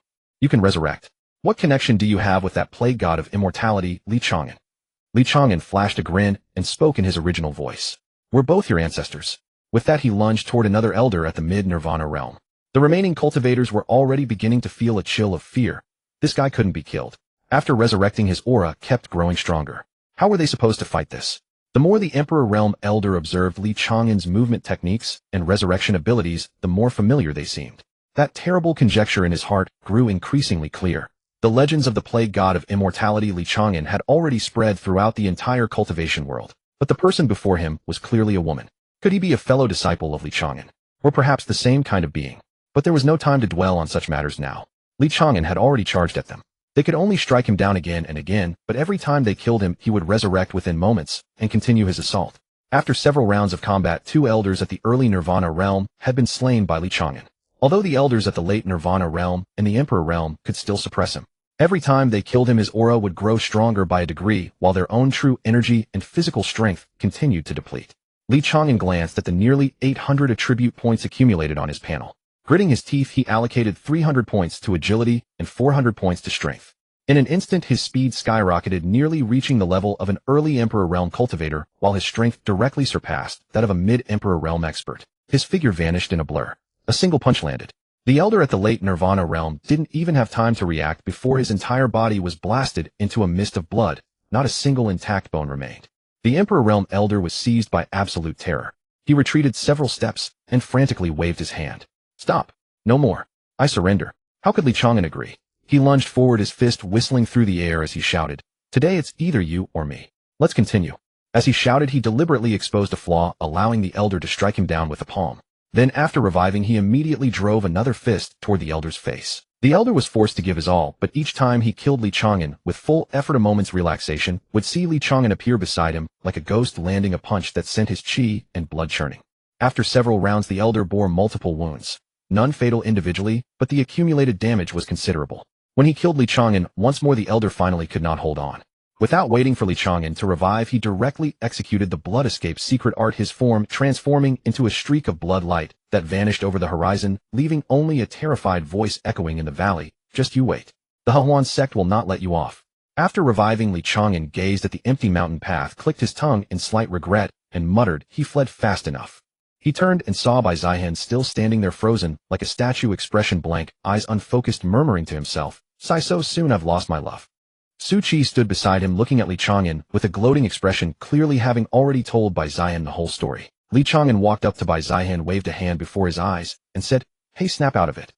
can resurrect. What connection do you have with that plague god of immortality, Li Chang'an? Li Chang'an flashed a grin and spoke in his original voice. We're both your ancestors. With that, he lunged toward another elder at the mid-Nirvana realm. The remaining cultivators were already beginning to feel a chill of fear. This guy couldn't be killed. After resurrecting, his aura kept growing stronger. How were they supposed to fight this? The more the Emperor Realm Elder observed Li Chang'an's movement techniques and resurrection abilities, the more familiar they seemed. That terrible conjecture in his heart grew increasingly clear. The legends of the plague god of immortality Li Chang'an had already spread throughout the entire cultivation world. But the person before him was clearly a woman. Could he be a fellow disciple of Li Chang'an? Or perhaps the same kind of being? But there was no time to dwell on such matters now. Li Chang'an had already charged at them. They could only strike him down again and again, but every time they killed him, he would resurrect within moments and continue his assault. After several rounds of combat, 2 elders at the early Nirvana realm had been slain by Li Chang'an. Although the elders at the late Nirvana realm and the Emperor realm could still suppress him. Every time they killed him, his aura would grow stronger by a degree, while their own true energy and physical strength continued to deplete. Li Chang'an glanced at the nearly 800 attribute points accumulated on his panel. Gritting his teeth, he allocated 300 points to agility and 400 points to strength. In an instant, his speed skyrocketed, nearly reaching the level of an early Emperor Realm cultivator, while his strength directly surpassed that of a mid-Emperor Realm expert. His figure vanished in a blur. A single punch landed. The elder at the late Nirvana realm didn't even have time to react before his entire body was blasted into a mist of blood. Not a single intact bone remained. The Emperor Realm elder was seized by absolute terror. He retreated several steps and frantically waved his hand. Stop. No more. I surrender. How could Li Chang'an agree? He lunged forward, his fist whistling through the air as he shouted, Today it's either you or me. Let's continue. As he shouted, he deliberately exposed a flaw, allowing the elder to strike him down with a palm. Then, after reviving, he immediately drove another fist toward the elder's face. The elder was forced to give his all, but each time he killed Li Chang'an with full effort, a moment's relaxation would see Li Chang'an appear beside him, like a ghost landing a punch that sent his chi and blood churning. After several rounds, the elder bore multiple wounds. None fatal individually, but the accumulated damage was considerable. When he killed Li Chang'an, once more the elder finally could not hold on. Without waiting for Li Chang'an to revive, he directly executed the blood escape secret art, his form transforming into a streak of blood light that vanished over the horizon, leaving only a terrified voice echoing in the valley. Just you wait. The Hehuan sect will not let you off. After reviving, Li Chang'an gazed at the empty mountain path, clicked his tongue in slight regret, and muttered he fled fast enough. He turned and saw Bai Zihan still standing there, frozen, like a statue, expression blank, eyes unfocused, murmuring to himself, "Sigh, so soon I've lost my love." Su Qi stood beside him, looking at Li Chang'an with a gloating expression, clearly having already told Bai Zihan the whole story. Li Chang'an walked up to Bai Zihan, waved a hand before his eyes, and said, "Hey, snap out of it."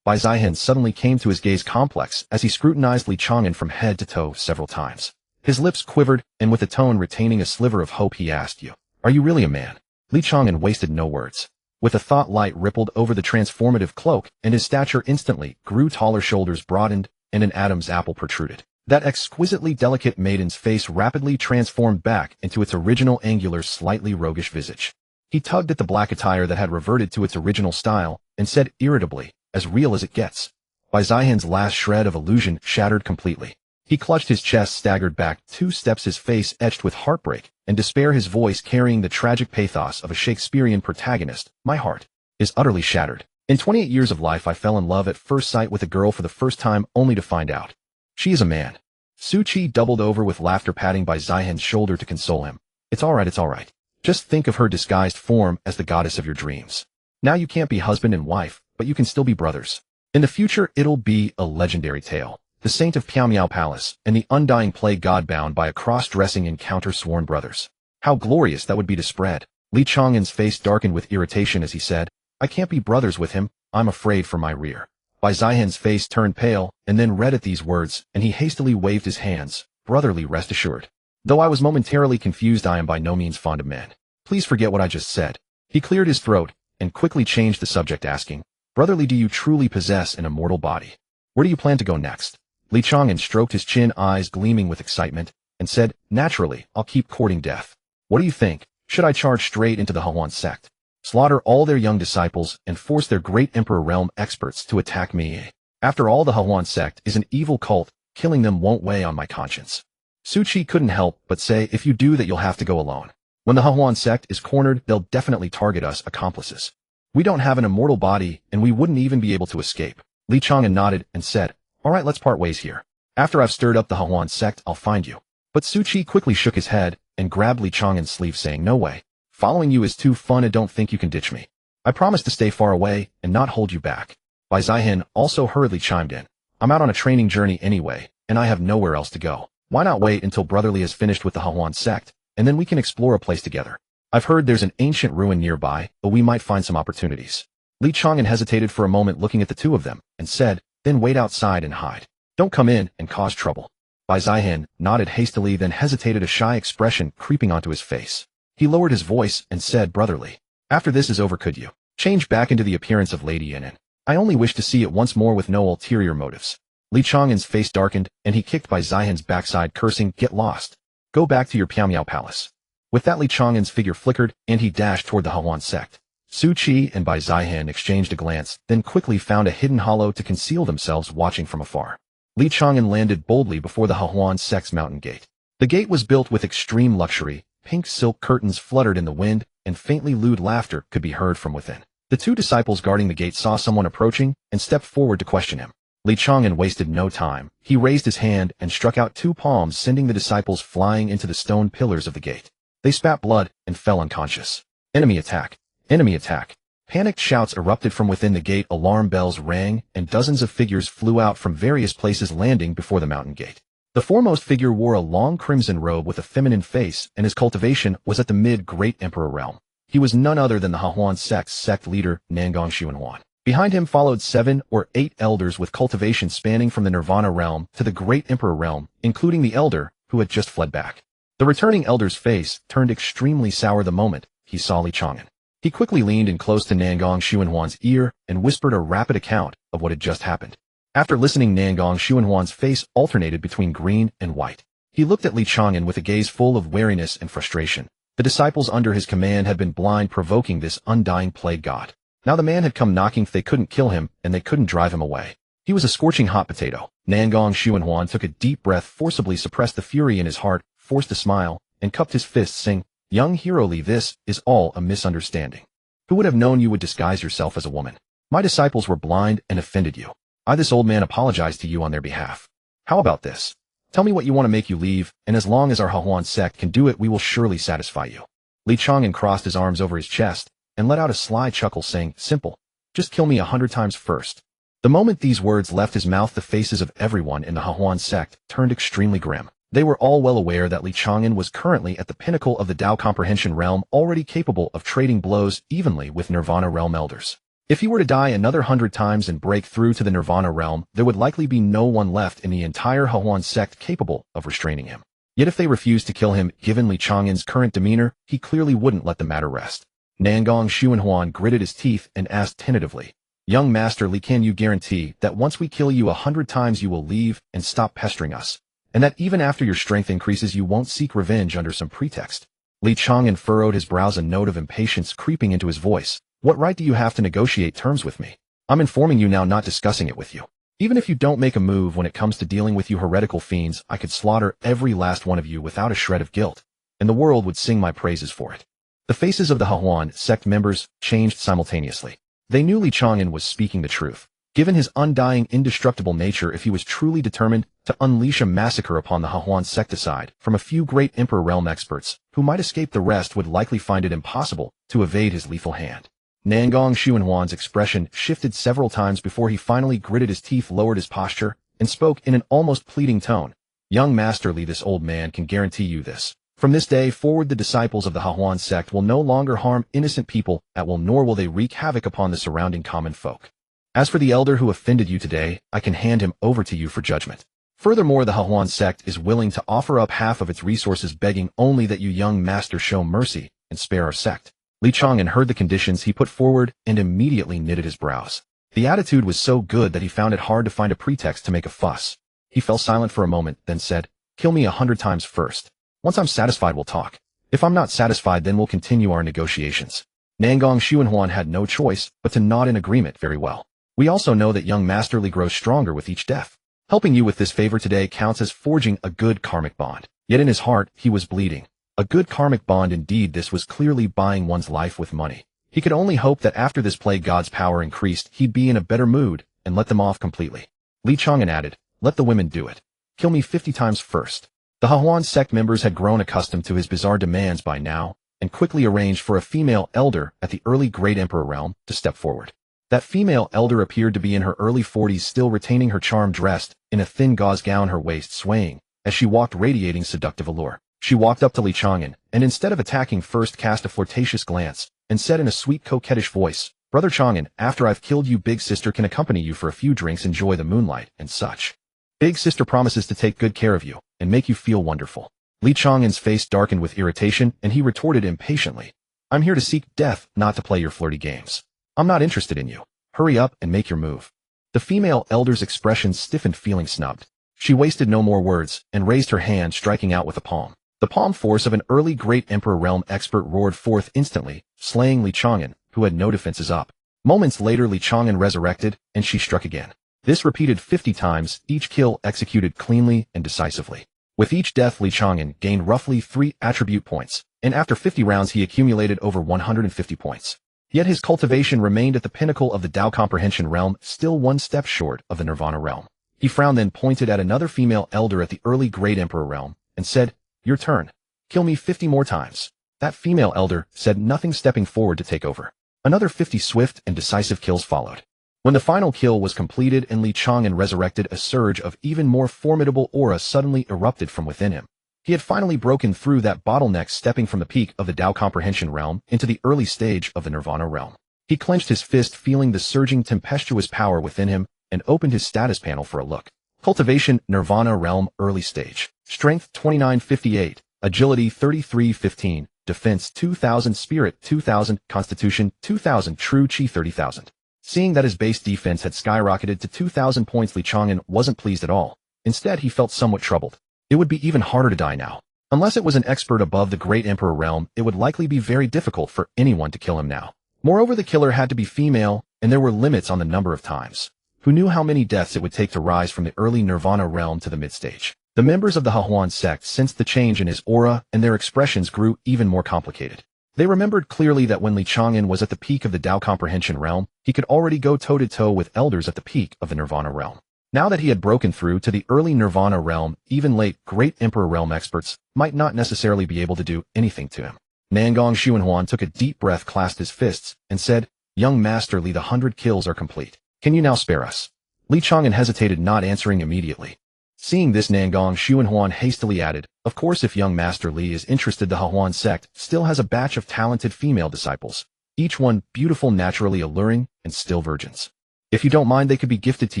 Bai Zihan suddenly came to his gaze complex as he scrutinized Li Chang'an from head to toe several times. His lips quivered, and with a tone retaining a sliver of hope he asked, "You, are you really a man?" Li Chang'an wasted no words. With a thought, light rippled over the transformative cloak, and his stature instantly grew taller, shoulders broadened, and an Adam's apple protruded. That exquisitely delicate maiden's face rapidly transformed back into its original angular, slightly roguish visage. He tugged at the black attire that had reverted to its original style, and said irritably, "As real as it gets." Bai Zihan's last shred of illusion shattered completely. He clutched his chest, staggered back 2 steps, his face etched with heartbreak and despair, his voice carrying the tragic pathos of a Shakespearean protagonist. "My heart is utterly shattered. In 28 years of life, I fell in love at first sight with a girl for the first time, only to find out she is a man." Su Qi doubled over with laughter, patting Bai Zihan's shoulder to console him. It's all right. Just think of her disguised form as the goddess of your dreams. Now you can't be husband and wife, but you can still be brothers. In the future, it'll be a legendary tale. The Saint of Piao Palace, and the undying plague god bound by a cross-dressing encounter, sworn brothers. How glorious that would be to spread. Li Chang'an's face darkened with irritation as he said, "I can't be brothers with him, I'm afraid for my rear." Bai Zihan's face turned pale, and then red at these words, and he hastily waved his hands. "Brotherly, rest assured. Though I was momentarily confused, I am by no means fond of men. Please forget what I just said." He cleared his throat, and quickly changed the subject, asking, "Brotherly, do you truly possess an immortal body? Where do you plan to go next?" Li Chang'an stroked his chin, eyes gleaming with excitement, and said, "Naturally, I'll keep courting death. What do you think? Should I charge straight into the Hehuan sect, slaughter all their young disciples, and force their great emperor realm experts to attack me? After all, the Hehuan sect is an evil cult. Killing them won't weigh on my conscience." Su Qi couldn't help but say, "If you do that, you'll have to go alone. When the Hehuan sect is cornered, they'll definitely target us accomplices. We don't have an immortal body, and we wouldn't even be able to escape." Li Chang'an nodded and said, "All right, let's part ways here. After I've stirred up the Hehuan sect, I'll find you." But Su Qi quickly shook his head and grabbed Li Chang'an's sleeve, saying, "No way. Following you is too fun, and don't think you can ditch me. I promise to stay far away and not hold you back." Bai Zihan also hurriedly chimed in, "I'm out on a training journey anyway, and I have nowhere else to go. Why not wait until Brotherly has finished with the Hehuan sect, and then we can explore a place together? I've heard there's an ancient ruin nearby, but we might find some opportunities." Li Chang'an hesitated for a moment, looking at the two of them, and said, "Then wait outside and hide. Don't come in and cause trouble." Bai Zihan nodded hastily, then hesitated, a shy expression creeping onto his face. He lowered his voice and said, "Brotherly, after this is over, could you change back into the appearance of Lady Yin? I only wish to see it once more with no ulterior motives." Li Chang'an's face darkened, and he kicked Bai Zihan's backside, cursing, "Get lost. Go back to your Piao Palace." With that, Li Chang'an's figure flickered, and he dashed toward the Hehuan sect. Su Qi and Bai Zihan exchanged a glance, then quickly found a hidden hollow to conceal themselves, watching from afar. Li Chang'an landed boldly before the Hehuan sect's mountain gate. The gate was built with extreme luxury. Pink silk curtains fluttered in the wind, and faintly lewd laughter could be heard from within. The two disciples guarding the gate saw someone approaching and stepped forward to question him. Li Chang'an wasted no time. He raised his hand and struck out 2 palms, sending the disciples flying into the stone pillars of the gate. They spat blood and fell unconscious. "Enemy attack! Enemy attack!" Panicked shouts erupted from within the gate, alarm bells rang, and dozens of figures flew out from various places, landing before the mountain gate. The foremost figure wore a long crimson robe with a feminine face, and his cultivation was at the mid-Great Emperor realm. He was none other than the Hehuan sect's sect leader, Nangong Xuanhuan. Behind him followed 7 or 8 elders with cultivation spanning from the Nirvana realm to the Great Emperor realm, including the elder who had just fled back. The returning elder's face turned extremely sour the moment he saw Li Chang'an. He quickly leaned in close to Nangong Xuanhuan's ear and whispered a rapid account of what had just happened. After listening, Nangong Xuanhuan's face alternated between green and white. He looked at Li Chang'an with a gaze full of wariness and frustration. The disciples under his command had been blind, provoking this undying plague god. Now the man had come knocking. They couldn't kill him, and they couldn't drive him away. He was a scorching hot potato. Nangong Xuanhuan took a deep breath, forcibly suppressed the fury in his heart, forced a smile, and cupped his fists, saying, "Young heroically, this is all a misunderstanding. Who would have known you would disguise yourself as a woman? My disciples were blind and offended you. This old man apologized to you on their behalf. How about this? Tell me what you want to make you leave, and as long as our Hehuan sect can do it, we will surely satisfy you." Li Chang'an crossed his arms over his chest and let out a sly chuckle, saying, "Simple. Just kill me 100 times first." The moment these words left his mouth, the faces of everyone in the Hehuan sect turned extremely grim. They were all well aware that Li Chang'an was currently at the pinnacle of the Tao Comprehension realm, already capable of trading blows evenly with Nirvana realm elders. If he were to die another 100 times and break through to the Nirvana realm, there would likely be no one left in the entire Hehuan sect capable of restraining him. Yet if they refused to kill him, given Li Chang'an's current demeanor, he clearly wouldn't let the matter rest. Nangong Xuanhuan gritted his teeth and asked tentatively, "Young Master Li, can you guarantee that once we kill you 100 times you will leave and stop pestering us? And that even after your strength increases you won't seek revenge under some pretext?" Li Chang'an furrowed his brows, a note of impatience creeping into his voice. "What right do you have to negotiate terms with me? I'm informing you now, not discussing it with you. Even if you don't make a move when it comes to dealing with you heretical fiends, I could slaughter every last one of you without a shred of guilt, and the world would sing my praises for it." The faces of the Hehuan sect members changed simultaneously. They knew Li Chang'an was speaking the truth. Given his undying, indestructible nature, if he was truly determined to unleash a massacre upon the Hehuan secticide from a few great Emperor realm experts, who might escape, the rest would likely find it impossible to evade his lethal hand. Nangong Xuanhuan's expression shifted several times before he finally gritted his teeth, lowered his posture, and spoke in an almost pleading tone. "Young Master Li, this old man can guarantee you this. From this day forward, the disciples of the Hehuan sect will no longer harm innocent people at will, nor will they wreak havoc upon the surrounding common folk. As for the elder who offended you today, I can hand him over to you for judgment. Furthermore, the Hehuan sect is willing to offer up half of its resources, begging only that you, young master, show mercy and spare our sect." Li Chang'an heard the conditions he put forward and immediately knitted his brows. The attitude was so good that he found it hard to find a pretext to make a fuss. He fell silent for a moment, then said, "Kill me 100 times first. Once I'm satisfied, we'll talk. If I'm not satisfied, then we'll continue our negotiations." Nangong Xuanhuan had no choice but to nod in agreement. "Very well. We also know that young Master Li grows stronger with each death. Helping you with this favor today counts as forging a good karmic bond." Yet in his heart, he was bleeding. A good karmic bond indeed. This was clearly buying one's life with money. He could only hope that after this play God's power increased, he'd be in a better mood and let them off completely. Li Chang'an added, "Let the women do it. Kill me 50 times first." The Hehuan sect members had grown accustomed to his bizarre demands by now, and quickly arranged for a female elder at the early Great Emperor realm to step forward. That female elder appeared to be in her early 40s, still retaining her charm, dressed in a thin gauze gown, her waist swaying as she walked, radiating seductive allure. She walked up to Li Chang'an, and instead of attacking, first cast a flirtatious glance, and said in a sweet, coquettish voice, "Brother Chang'an, after I've killed you, Big Sister can accompany you for a few drinks, enjoy the moonlight, and such. Big Sister promises to take good care of you, and make you feel wonderful." Li Chang'an's face darkened with irritation, and he retorted impatiently, "I'm here to seek death, not to play your flirty games. I'm not interested in you. Hurry up and make your move." The female elder's expression stiffened, feeling snubbed. She wasted no more words, and raised her hand, striking out with a palm. The palm force of an early Great Emperor realm expert roared forth instantly, slaying Li Chang'an, who had no defenses up. Moments later, Li Chang'an resurrected, and she struck again. This repeated 50 times, each kill executed cleanly and decisively. With each death, Li Chang'an gained roughly 3 attribute points, and after 50 rounds he accumulated over 150 points. Yet his cultivation remained at the pinnacle of the Tao Comprehension realm, still one step short of the Nirvana realm. He frowned, then pointed at another female elder at the early Great Emperor realm, and said, "Your turn. Kill me 50 more times." That female elder said nothing, stepping forward to take over. Another 50 swift and decisive kills followed. When the final kill was completed and Li Chang'an resurrected, a surge of even more formidable aura suddenly erupted from within him. He had finally broken through that bottleneck, stepping from the peak of the Tao Comprehension realm into the early stage of the Nirvana realm. He clenched his fist, feeling the surging tempestuous power within him, and opened his status panel for a look. Cultivation, Nirvana realm, early stage. Strength 2958, Agility 3315, Defense 2000, Spirit 2000, Constitution 2000, True Chi 30,000. Seeing that his base defense had skyrocketed to 2,000 points, Li Chang'an wasn't pleased at all. Instead, he felt somewhat troubled. It would be even harder to die now. Unless it was an expert above the Great Emperor realm, it would likely be very difficult for anyone to kill him now. Moreover, the killer had to be female, and there were limits on the number of times. Who knew how many deaths it would take to rise from the early Nirvana realm to the mid-stage? The members of the Hehuan sect sensed the change in his aura, and their expressions grew even more complicated. They remembered clearly that when Li Chang'an was at the peak of the Tao Comprehension realm, he could already go toe-to-toe with elders at the peak of the Nirvana realm. Now that he had broken through to the early Nirvana realm, even late Great Emperor realm experts might not necessarily be able to do anything to him. Nangong Xuanhuan took a deep breath, clasped his fists, and said, "Young Master Li, the 100 kills are complete. Can you now spare us?" Li Chang'an hesitated, not answering immediately. Seeing this, Nangong Xuanhuan hastily added, "Of course, if young Master Li is interested, the Hehuan sect still has a batch of talented female disciples, each one beautiful, naturally alluring, and still virgins. If you don't mind, they could be gifted to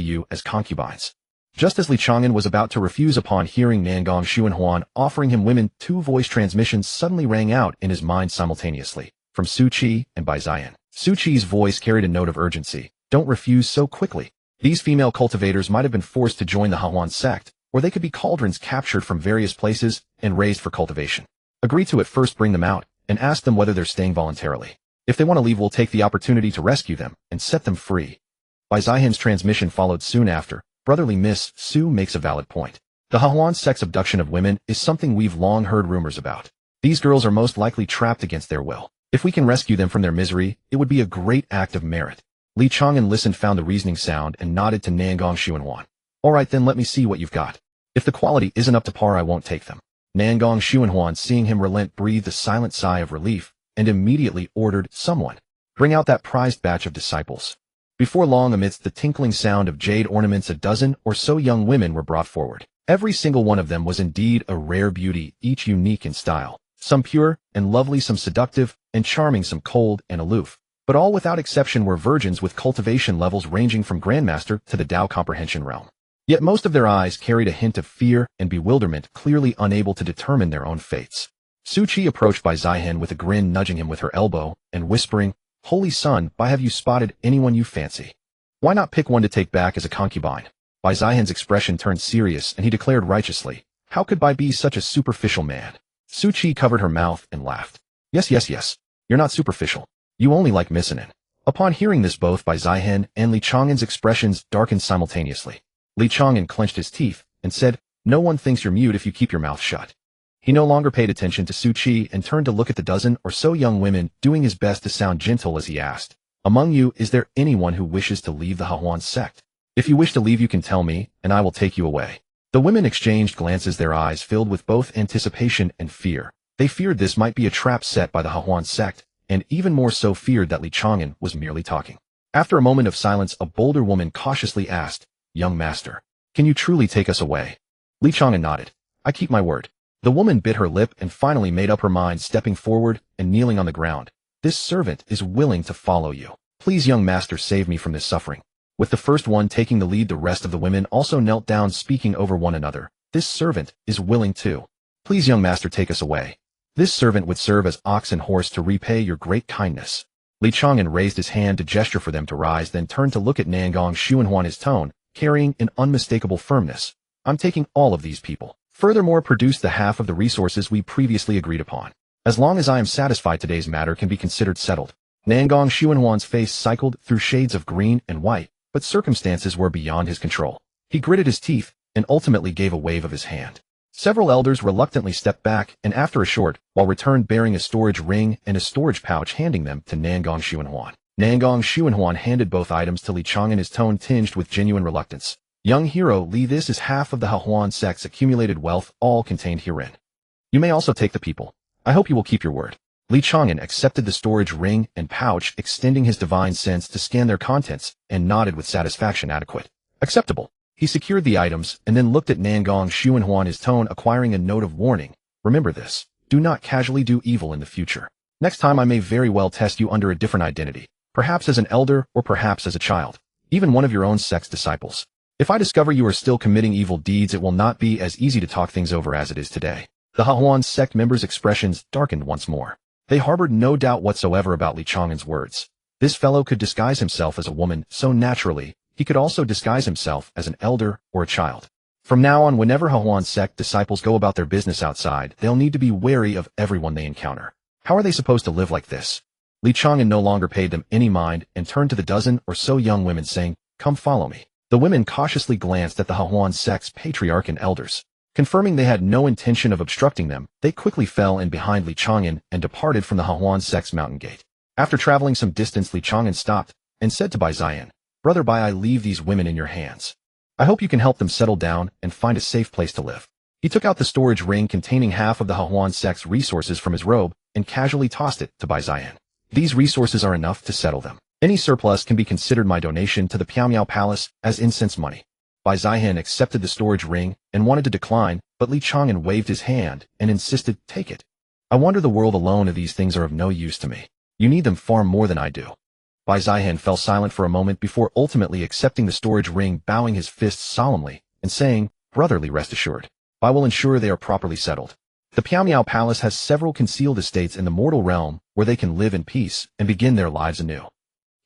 you as concubines." Just as Li Chang'an was about to refuse upon hearing Nangong Xuanhuan offering him women, two voice transmissions suddenly rang out in his mind simultaneously, from Su Qi and Bai Ziyan. Su Qi's voice carried a note of urgency. "Don't refuse so quickly. These female cultivators might have been forced to join the Hehuan sect, or they could be cauldrons captured from various places and raised for cultivation. Agree to it first, bring them out, and ask them whether they're staying voluntarily. If they want to leave, we'll take the opportunity to rescue them and set them free." Bai Ziyan's transmission followed soon after. "Brotherly Miss Su makes a valid point. The Hehuan sect's abduction of women is something we've long heard rumors about. These girls are most likely trapped against their will. If we can rescue them from their misery, it would be a great act of merit." Li Chang'an listened, found the reasoning sound, and nodded to Nangong Xuanhuan. "All right then, let me see what you've got. If the quality isn't up to par, I won't take them." Nangong Xuanhuan, seeing him relent, breathed a silent sigh of relief, and immediately ordered, "Someone, bring out that prized batch of disciples." Before long, amidst the tinkling sound of jade ornaments, a dozen or so young women were brought forward. Every single one of them was indeed a rare beauty, each unique in style. Some pure and lovely, some seductive and charming, some cold and aloof. But all without exception were virgins with cultivation levels ranging from Grandmaster to the Tao Comprehension realm. Yet most of their eyes carried a hint of fear and bewilderment, clearly unable to determine their own fates. Su Qi approached Bai Ziyan with a grin, nudging him with her elbow and whispering, "Holy son, Bai, have you spotted anyone you fancy? Why not pick one to take back as a concubine?" Bai Ziyan's expression turned serious, and he declared righteously, "How could Bai be such a superficial man?" Su Qi covered her mouth and laughed. Yes, you're not superficial. You only like missinin'." Upon hearing this, both Bai Ziyan and Li Chang'an's expressions darkened simultaneously. Li Chang'an clenched his teeth and said, "No one thinks you're mute if you keep your mouth shut." He no longer paid attention to Su Qi and turned to look at the dozen or so young women, doing his best to sound gentle as he asked, "Among you, is there anyone who wishes to leave the Hehuan sect? If you wish to leave, you can tell me, and I will take you away." The women exchanged glances, their eyes filled with both anticipation and fear. They feared this might be a trap set by the Hehuan sect, and even more so feared that Li Chang'an was merely talking. After a moment of silence, a bolder woman cautiously asked, "Young master, can you truly take us away?" Li Chang'an nodded. "I keep my word." The woman bit her lip and finally made up her mind, stepping forward and kneeling on the ground. "This servant is willing to follow you. Please, young master, save me from this suffering." With the first one taking the lead, the rest of the women also knelt down, speaking over one another. "This servant is willing too. Please, young master, take us away. This servant would serve as ox and horse to repay your great kindness." Li Chang'an raised his hand to gesture for them to rise, then turned to look at Nangong Xuanhuan, his tone carrying an unmistakable firmness. "I'm taking all of these people. Furthermore, produce the half of the resources we previously agreed upon. As long as I am satisfied, today's matter can be considered settled." Nangong Xuanhuan's face cycled through shades of green and white, but circumstances were beyond his control. He gritted his teeth and ultimately gave a wave of his hand. Several elders reluctantly stepped back, and after a short while returned bearing a storage ring and a storage pouch, handing them to Nangong Xuanhuan. Nangong Xuanhuan handed both items to Li Chang'an, his tone tinged with genuine reluctance. "Young hero Li, this is half of the Hehuan sect's accumulated wealth, all contained herein. You may also take the people. I hope you will keep your word." Li Chang'an accepted the storage ring and pouch, extending his divine sense to scan their contents, and nodded with satisfaction. "Adequate. Acceptable." He secured the items and then looked at Nangong Xuanhuan, his tone acquiring a note of warning. "Remember this. Do not casually do evil in the future. Next time I may very well test you under a different identity, perhaps as an elder or perhaps as a child, even one of your own sect's disciples. If I discover you are still committing evil deeds, it will not be as easy to talk things over as it is today." The Hehuan sect members' expressions darkened once more. They harbored no doubt whatsoever about Li Chang'an's words. This fellow could disguise himself as a woman so naturally. He could also disguise himself as an elder or a child. From now on, whenever Hehuan sect disciples go about their business outside, they'll need to be wary of everyone they encounter. How are they supposed to live like this? Li Chang'an no longer paid them any mind and turned to the dozen or so young women, saying, "Come follow me." The women cautiously glanced at the Hehuan sect's patriarch and elders. Confirming they had no intention of obstructing them, they quickly fell in behind Li Chang'an and departed from the Hehuan sect's mountain gate. After traveling some distance, Li Chang'an stopped and said to Bai Ziyan, "Brother Bai, I leave these women in your hands. I hope you can help them settle down and find a safe place to live." He took out the storage ring containing half of the Hehuan sect's resources from his robe and casually tossed it to Bai Ziyan. "These resources are enough to settle them. Any surplus can be considered my donation to the Piao Miao Palace as incense money." Bai Zihan accepted the storage ring and wanted to decline, but Li Chang'an waved his hand and insisted, take it. I wonder the world alone of these things are of no use to me. You need them far more than I do. Bai Zihan fell silent for a moment before ultimately accepting the storage ring, bowing his fists solemnly and saying, brotherly, rest assured. I will ensure they are properly settled. The Piao Palace has several concealed estates in the mortal realm where they can live in peace and begin their lives anew.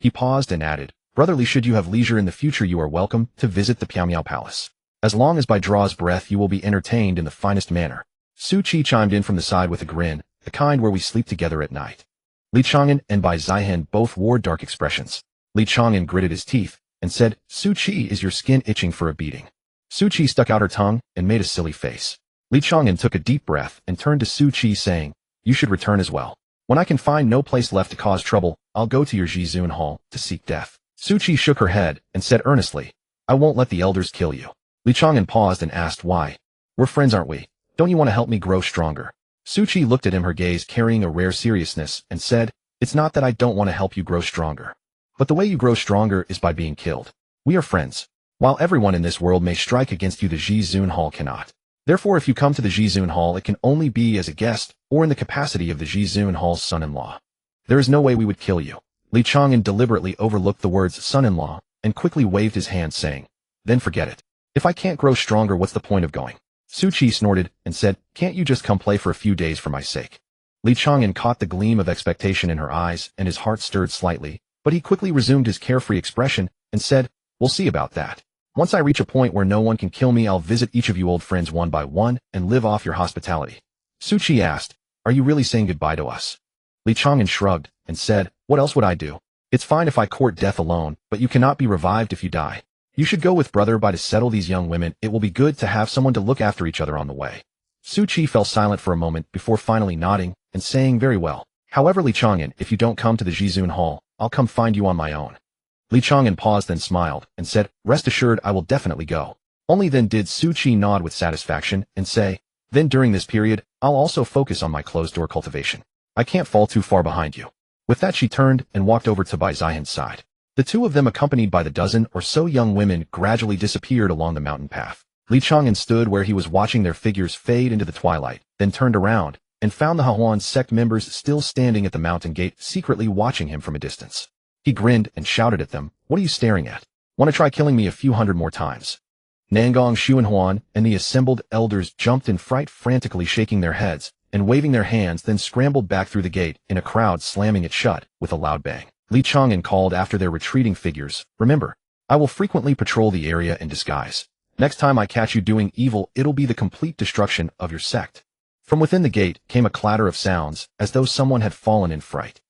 He paused and added, brotherly, should you have leisure in the future, you are welcome to visit the Piao Palace. As long as Bai draws breath, you will be entertained in the finest manner. Su Qi chimed in from the side with a grin, the kind where we sleep together at night. Li Chang'an and Bai Zihan both wore dark expressions. Li Chang'an gritted his teeth and said, Su Qi, is your skin itching for a beating? Su Qi stuck out her tongue and made a silly face. Li Chang'an took a deep breath and turned to Su Qi, saying, you should return as well. When I can find no place left to cause trouble, I'll go to your Jizun Hall to seek death. Su Qi shook her head and said earnestly, I won't let the elders kill you. Li Chang'an paused and asked, why? We're friends, aren't we? Don't you want to help me grow stronger? Su Qi looked at him, her gaze carrying a rare seriousness, and said, it's not that I don't want to help you grow stronger. But the way you grow stronger is by being killed. We are friends. While everyone in this world may strike against you, the Jizun Hall cannot. Therefore, if you come to the Jizun Hall, it can only be as a guest or in the capacity of the Jizun Hall's son-in-law. There is no way we would kill you. Li Chang'an deliberately overlooked the words son-in-law and quickly waved his hand, saying, then forget it. If I can't grow stronger, what's the point of going? Su Qi snorted and said, can't you just come play for a few days for my sake? Li Chang'an caught the gleam of expectation in her eyes and his heart stirred slightly, but he quickly resumed his carefree expression and said, we'll see about that. Once I reach a point where no one can kill me, I'll visit each of you old friends one by one and live off your hospitality. Su Qi asked, are you really saying goodbye to us? Li Chang'an shrugged and said, what else would I do? It's fine if I court death alone, but you cannot be revived if you die. You should go with Brother Bai to settle these young women. It will be good to have someone to look after each other on the way. Su Qi fell silent for a moment before finally nodding and saying, very well. However, Li Chang'an, if you don't come to the Jizun Hall, I'll come find you on my own. Li Chang'an paused, then smiled and said, rest assured, I will definitely go. Only then did Su Qi nod with satisfaction and say, then during this period, I'll also focus on my closed-door cultivation. I can't fall too far behind you. With that, she turned and walked over to Bai Zihan's side. The two of them, accompanied by the dozen or so young women, gradually disappeared along the mountain path. Li Chang'an stood where he was watching their figures fade into the twilight, then turned around and found the Hehuan sect members still standing at the mountain gate, secretly watching him from a distance. He grinned and shouted at them, what are you staring at? Want to try killing me a few hundred more times? Nangong, Xuanhuan, and the assembled elders jumped in fright, frantically shaking their heads and waving their hands, then scrambled back through the gate in a crowd, slamming it shut with a loud bang. Li Chang'an called after their retreating figures, remember, I will frequently patrol the area in disguise. Next time I catch you doing evil, it'll be the complete destruction of your sect. From within the gate came a clatter of sounds, as though someone had fallen in fright.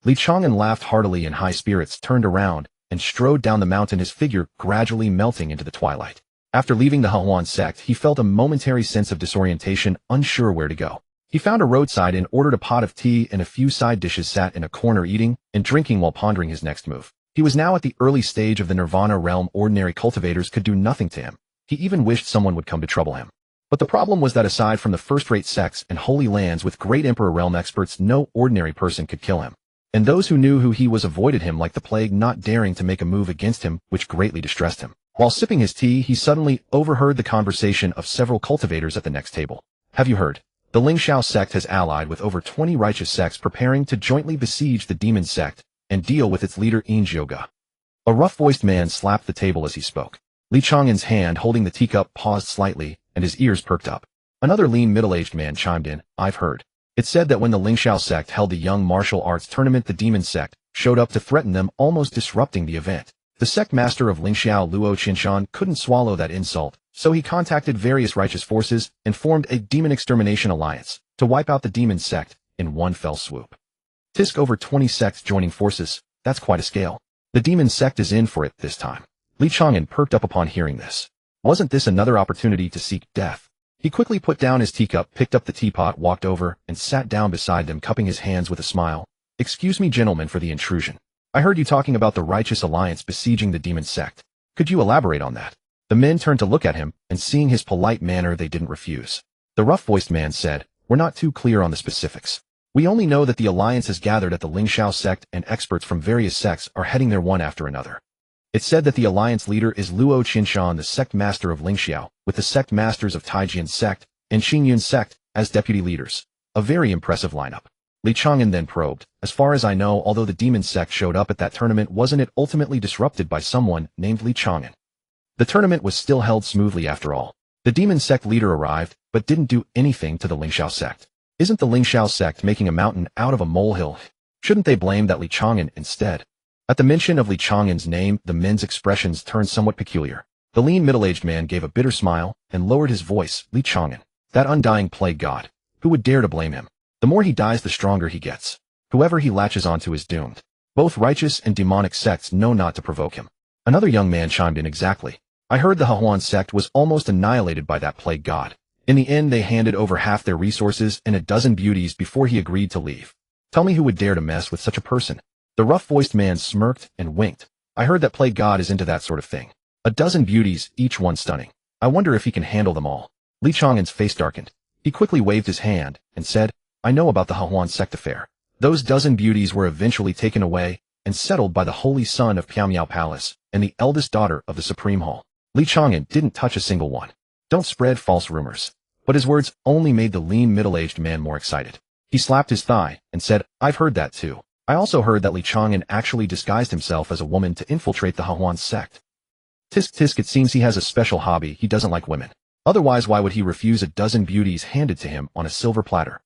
Li Chang'an laughed heartily in high spirits, turned around, and strode down the mountain, his figure gradually melting into the twilight. After leaving the Hehuan sect, he felt a momentary sense of disorientation, unsure where to go. He found a roadside inn, ordered a pot of tea and a few side dishes, sat in a corner eating and drinking while pondering his next move. He was now at the early stage of the Nirvana realm. Ordinary cultivators could do nothing to him. He even wished someone would come to trouble him. But the problem was that aside from the first-rate sects and holy lands with great Emperor realm experts, no ordinary person could kill him. And those who knew who he was avoided him like the plague, not daring to make a move against him, which greatly distressed him. While sipping his tea, he suddenly overheard the conversation of several cultivators at the next table. Have you heard? The Lingxiao sect has allied with over 20 righteous sects, preparing to jointly besiege the demon sect and deal with its leader Injioga. A rough-voiced man slapped the table as he spoke. Li Chang'an's hand holding the teacup paused slightly, and his ears perked up. Another lean, middle-aged man chimed in, I've heard. It's said that when the Lingxiao sect held the young martial arts tournament, the demon sect showed up to threaten them, almost disrupting the event. The sect master of Lingxiao, Luo Qinshan, couldn't swallow that insult, so he contacted various righteous forces and formed a demon extermination alliance to wipe out the demon sect in one fell swoop. Tisk, over 20 sects joining forces, that's quite a scale. The demon sect is in for it this time. Li Chang'an perked up upon hearing this. Wasn't this another opportunity to seek death? He quickly put down his teacup, picked up the teapot, walked over, and sat down beside them, cupping his hands with a smile. Excuse me, gentlemen, for the intrusion. I heard you talking about the righteous alliance besieging the demon sect. Could you elaborate on that? The men turned to look at him, and seeing his polite manner, they didn't refuse. The rough-voiced man said, we're not too clear on the specifics. We only know that the alliance has gathered at the Lingxiao sect, and experts from various sects are heading there one after another. It said that the alliance leader is Luo Qinshan, the sect master of Lingxiao, with the sect masters of Taijian sect and Xingyun sect as deputy leaders. A very impressive lineup. Li Chang'an then probed. As far as I know, although the demon sect showed up at that tournament, wasn't it ultimately disrupted by someone named Li Chang'an? The tournament was still held smoothly after all. The demon sect leader arrived, but didn't do anything to the Lingxiao sect. Isn't the Lingxiao sect making a mountain out of a molehill? Shouldn't they blame that Li Chang'an instead? At the mention of Li Chang'an's name, the men's expressions turned somewhat peculiar. The lean middle-aged man gave a bitter smile and lowered his voice. Li Chang'an, that undying plague god. Who would dare to blame him? The more he dies, the stronger he gets. Whoever he latches onto is doomed. Both righteous and demonic sects know not to provoke him. Another young man chimed in. Exactly. I heard the Hehuan sect was almost annihilated by that plague god. In the end, they handed over half their resources and a dozen beauties before he agreed to leave. Tell me who would dare to mess with such a person? The rough-voiced man smirked and winked. I heard that plague god is into that sort of thing. A dozen beauties, each one stunning. I wonder if he can handle them all. Li Chang'an's face darkened. He quickly waved his hand and said, I know about the Hehuan sect affair. Those dozen beauties were eventually taken away and settled by the holy son of Piamiao Palace and the eldest daughter of the Supreme Hall. Li Chang'an didn't touch a single one. Don't spread false rumors. But his words only made the lean middle-aged man more excited. He slapped his thigh and said, I've heard that too. I also heard that Li Chang'an actually disguised himself as a woman to infiltrate the Hehuan sect. Tisk tisk, it seems he has a special hobby. He doesn't like women. Otherwise, why would he refuse a dozen beauties handed to him on a silver platter?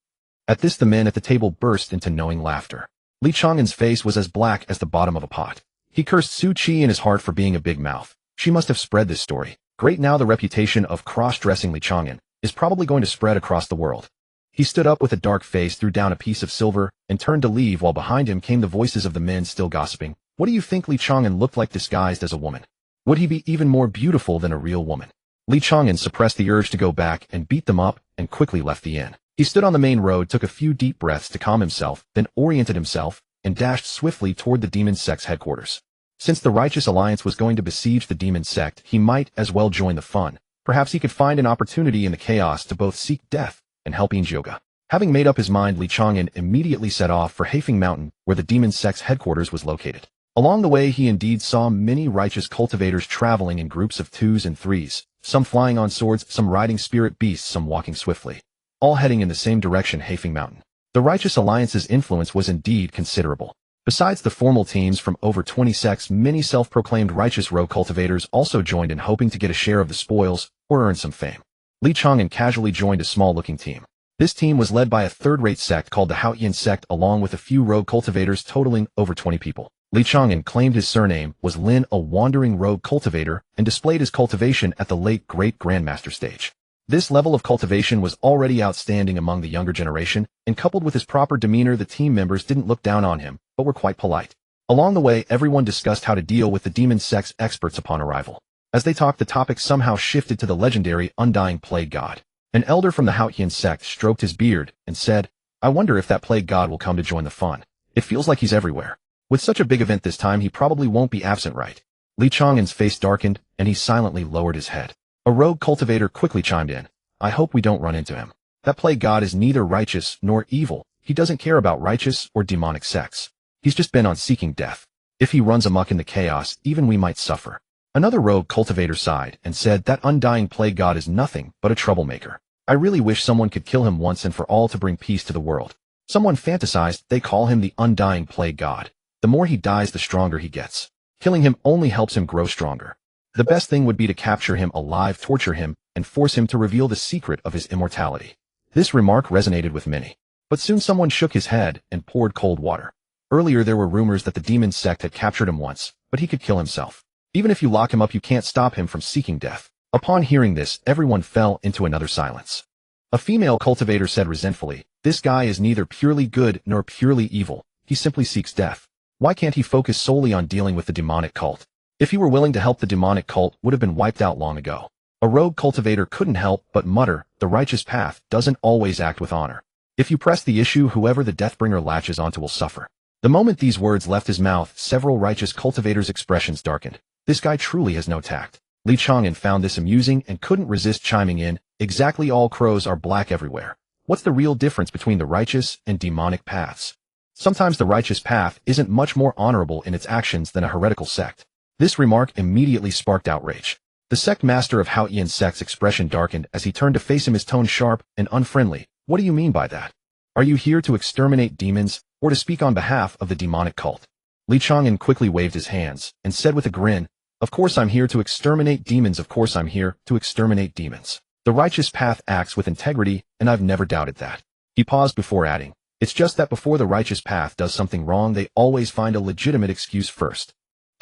At this, the men at the table burst into knowing laughter. Li Chang'an's face was as black as the bottom of a pot. He cursed Su Qi in his heart for being a big mouth. She must have spread this story. Great, now the reputation of cross-dressing Li Chang'an is probably going to spread across the world. He stood up with a dark face, threw down a piece of silver, and turned to leave, while behind him came the voices of the men still gossiping. What do you think Li Chang'an looked like disguised as a woman? Would he be even more beautiful than a real woman? Li Chang'an suppressed the urge to go back and beat them up and quickly left the inn. He stood on the main road, took a few deep breaths to calm himself, then oriented himself and dashed swiftly toward the demon sect's headquarters. Since the Righteous Alliance was going to besiege the demon sect, he might as well join the fun. Perhaps he could find an opportunity in the chaos to both seek death and help Yoga. Having made up his mind, Li Chang'an immediately set off for Hefeng Mountain, where the demon sect's headquarters was located. Along the way, he indeed saw many righteous cultivators traveling in groups of 2s and 3s, some flying on swords, some riding spirit beasts, some walking swiftly, all heading in the same direction, Hefeng Mountain. The Righteous Alliance's influence was indeed considerable. Besides the formal teams from over 20 sects, many self-proclaimed righteous rogue cultivators also joined in, hoping to get a share of the spoils or earn some fame. Li Chang'an casually joined a small-looking team. This team was led by a third-rate sect called the Haoyan sect, along with a few rogue cultivators totaling over 20 people. Li Chang'an claimed his surname was Lin, a wandering rogue cultivator, and displayed his cultivation at the late Great Grandmaster stage. This level of cultivation was already outstanding among the younger generation, and coupled with his proper demeanor, the team members didn't look down on him, but were quite polite. Along the way, everyone discussed how to deal with the demon sect's experts upon arrival. As they talked, the topic somehow shifted to the legendary Undying Plague God. An elder from the Haoyan sect stroked his beard and said, I wonder if that plague god will come to join the fun. It feels like he's everywhere. With such a big event this time, he probably won't be absent, right? Li Chang'an's face darkened, and he silently lowered his head. A rogue cultivator quickly chimed in. I hope we don't run into him. That plague god is neither righteous nor evil. He doesn't care about righteous or demonic sects. He's just bent on seeking death. If he runs amok in the chaos, even we might suffer. Another rogue cultivator sighed and said that Undying Plague God is nothing but a troublemaker. I really wish someone could kill him once and for all to bring peace to the world. Someone fantasized they call him the Undying Plague God. The more he dies, the stronger he gets. Killing him only helps him grow stronger. The best thing would be to capture him alive, torture him, and force him to reveal the secret of his immortality. This remark resonated with many. But soon someone shook his head and poured cold water. Earlier there were rumors that the demon sect had captured him once, but he could kill himself. Even if you lock him up, you can't stop him from seeking death. Upon hearing this, everyone fell into another silence. A female cultivator said resentfully, this guy is neither purely good nor purely evil. He simply seeks death. Why can't he focus solely on dealing with the demonic cult? If he were willing to help, the demonic cult would have been wiped out long ago. A rogue cultivator couldn't help but mutter, the righteous path doesn't always act with honor. If you press the issue, whoever the Deathbringer latches onto will suffer. The moment these words left his mouth, several righteous cultivators' expressions darkened. This guy truly has no tact. Li Chang'an found this amusing and couldn't resist chiming in, exactly, all crows are black everywhere. What's the real difference between the righteous and demonic paths? Sometimes the righteous path isn't much more honorable in its actions than a heretical sect. This remark immediately sparked outrage. The sect master of Haotian sect's expression darkened as he turned to face him, his tone sharp and unfriendly. What do you mean by that? Are you here to exterminate demons, or to speak on behalf of the demonic cult? Li Chang'an quickly waved his hands, and said with a grin, Of course I'm here to exterminate demons, of course I'm here to exterminate demons. The righteous path acts with integrity, and I've never doubted that. He paused before adding, It's just that before the righteous path does something wrong, they always find a legitimate excuse first.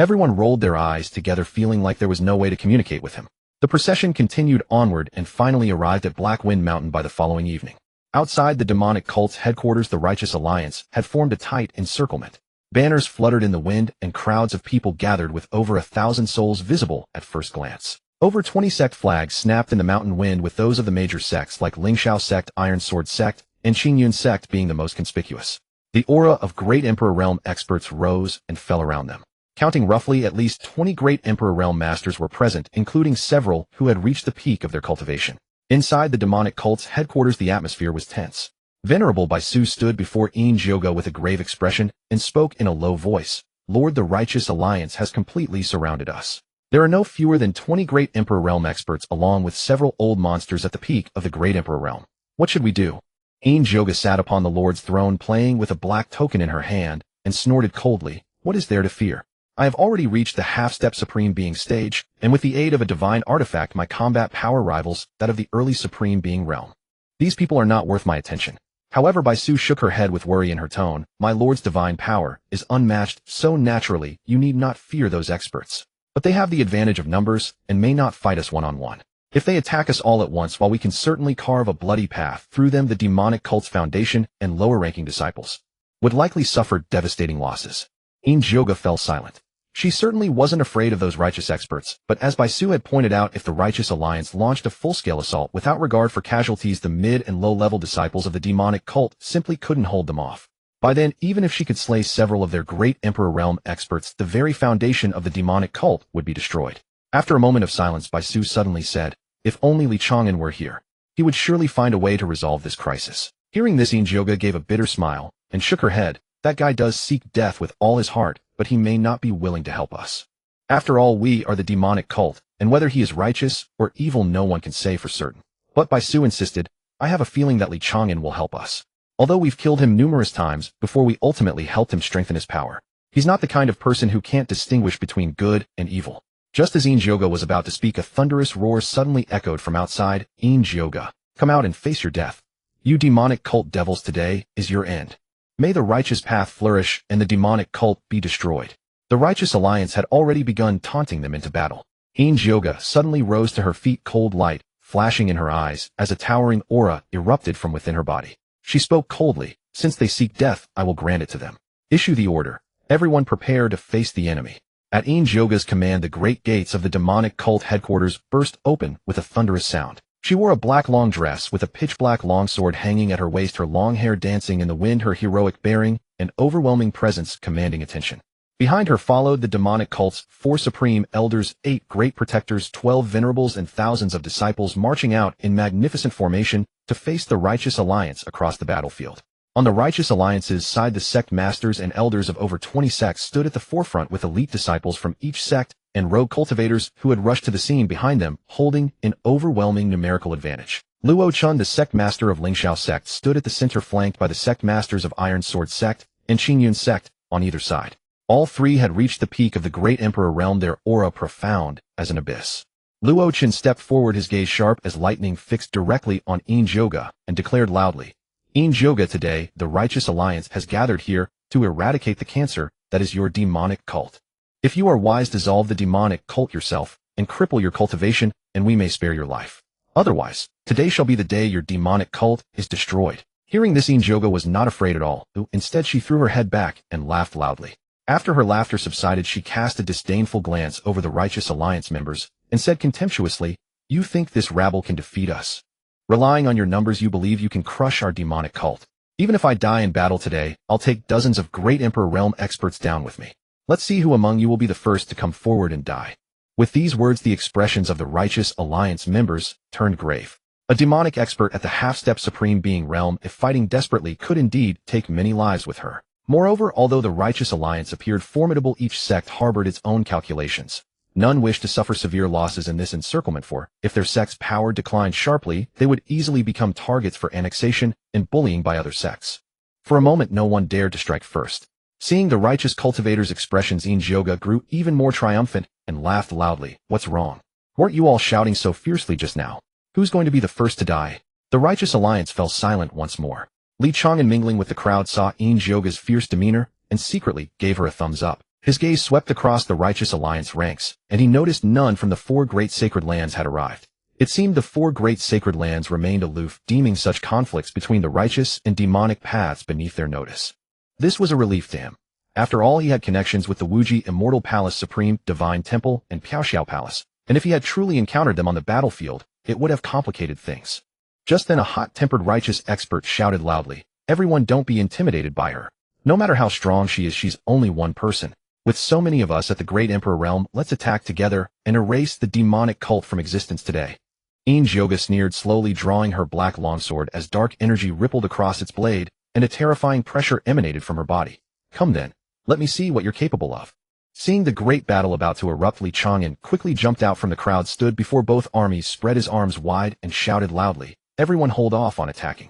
Everyone rolled their eyes together, feeling like there was no way to communicate with him. The procession continued onward and finally arrived at Black Wind Mountain by the following evening. Outside the demonic cult's headquarters, the Righteous Alliance had formed a tight encirclement. Banners fluttered in the wind and crowds of people gathered, with over 1,000 souls visible at first glance. Over 20 sect flags snapped in the mountain wind, with those of the major sects like Lingxiao sect, Iron Sword sect, and Qingyun sect being the most conspicuous. The aura of Great Emperor Realm experts rose and fell around them. Counting roughly, at least 20 Great Emperor Realm masters were present, including several who had reached the peak of their cultivation. Inside the demonic cult's headquarters, the atmosphere was tense. Venerable Baisu stood before Jioga with a grave expression and spoke in a low voice. Lord, the Righteous Alliance has completely surrounded us. There are no fewer than 20 Great Emperor Realm experts, along with several old monsters at the peak of the Great Emperor Realm. What should we do? Jioga sat upon the Lord's throne, playing with a black token in her hand, and snorted coldly. What is there to fear? I have already reached the half-step Supreme Being stage, and with the aid of a divine artifact, my combat power rivals that of the early Supreme Being realm. These people are not worth my attention. However, Baisu shook her head with worry in her tone. My Lord's divine power is unmatched, so naturally, you need not fear those experts. But they have the advantage of numbers, and may not fight us one-on-one. If they attack us all at once, while we can certainly carve a bloody path through them, the demonic cult's foundation and lower-ranking disciples would likely suffer devastating losses. Jioga fell silent. She certainly wasn't afraid of those righteous experts, but as Baisu had pointed out, if the Righteous Alliance launched a full-scale assault without regard for casualties, the mid- and low-level disciples of the demonic cult simply couldn't hold them off. By then, even if she could slay several of their Great Emperor Realm experts, the very foundation of the demonic cult would be destroyed. After a moment of silence, Baisu suddenly said, If only Li Chang'an were here. He would surely find a way to resolve this crisis. Hearing this, Jioga gave a bitter smile and shook her head. That guy does seek death with all his heart, but he may not be willing to help us. After all, we are the demonic cult, and whether he is righteous or evil no one can say for certain. But Baisu insisted, I have a feeling that Li Chang'an will help us. Although we've killed him numerous times before we ultimately helped him strengthen his power, he's not the kind of person who can't distinguish between good and evil. Just as Jioga was about to speak, a thunderous roar suddenly echoed from outside. Jioga, come out and face your death. You demonic cult devils, today is your end. May the righteous path flourish and the demonic cult be destroyed. The Righteous Alliance had already begun taunting them into battle. Jioga suddenly rose to her feet, cold light flashing in her eyes as a towering aura erupted from within her body. She spoke coldly, Since they seek death, I will grant it to them. Issue the order. Everyone prepare to face the enemy. At Jioga's command, the great gates of the demonic cult headquarters burst open with a thunderous sound. She wore a black long dress with a pitch-black longsword hanging at her waist, her long hair dancing in the wind, her heroic bearing and overwhelming presence commanding attention. Behind her followed the demonic cult's 4 supreme elders, 8 great protectors, 12 venerables, and thousands of disciples marching out in magnificent formation to face the Righteous Alliance across the battlefield. On the Righteous Alliance's side, the sect masters and elders of over 20 sects stood at the forefront, with elite disciples from each sect and rogue cultivators who had rushed to the scene behind them, holding an overwhelming numerical advantage. Luo Chun, the sect master of Lingxiao sect, stood at the center, flanked by the sect masters of Iron Sword sect and Qingyun sect on either side. All 3 had reached the peak of the Great Emperor Realm, their aura profound as an abyss. Luo Chun stepped forward, his gaze sharp as lightning, fixed directly on Jioga, and declared loudly, Jioga, today, the Righteous Alliance has gathered here to eradicate the cancer that is your demonic cult. If you are wise, dissolve the demonic cult yourself and cripple your cultivation, and we may spare your life. Otherwise, today shall be the day your demonic cult is destroyed. Hearing this, Jioga was not afraid at all. Instead, she threw her head back and laughed loudly. After her laughter subsided, she cast a disdainful glance over the Righteous Alliance members and said contemptuously, You think this rabble can defeat us? Relying on your numbers, you believe you can crush our demonic cult. Even if I die in battle today, I'll take dozens of Great Emperor Realm experts down with me. Let's see who among you will be the first to come forward and die. With these words, the expressions of the Righteous Alliance members turned grave. A demonic expert at the half-step Supreme Being realm, if fighting desperately, could indeed take many lives with her. Moreover, although the Righteous Alliance appeared formidable, each sect harbored its own calculations. None wished to suffer severe losses in this encirclement, for if their sect's power declined sharply, they would easily become targets for annexation and bullying by other sects. For a moment no one dared to strike first. Seeing the righteous cultivator's expressions, Injioga grew even more triumphant and laughed loudly. What's wrong? Weren't you all shouting so fiercely just now? Who's going to be the first to die? The Righteous Alliance fell silent once more. Li Chang'an, mingling with the crowd, saw Injioga's fierce demeanor and secretly gave her a thumbs up. His gaze swept across the Righteous Alliance ranks, and he noticed none from the 4 great sacred lands had arrived. It seemed the 4 great sacred lands remained aloof, deeming such conflicts between the righteous and demonic paths beneath their notice. This was a relief to him. After all, he had connections with the Wuji Immortal Palace, Supreme Divine Temple, and Piaoxiao Palace, and if he had truly encountered them on the battlefield, it would have complicated things. Just then a hot-tempered righteous expert shouted loudly, "Everyone, don't be intimidated by her. No matter how strong she is, she's only one person. With so many of us at the Great Emperor Realm, let's attack together and erase the demonic cult from existence today." Injioga sneered, slowly drawing her black longsword as dark energy rippled across its blade, and a terrifying pressure emanated from her body. "Come then, let me see what you're capable of." Seeing the great battle about to erupt, Li Chang'an quickly jumped out from the crowd, stood before both armies, spread his arms wide, and shouted loudly, "Everyone hold off on attacking.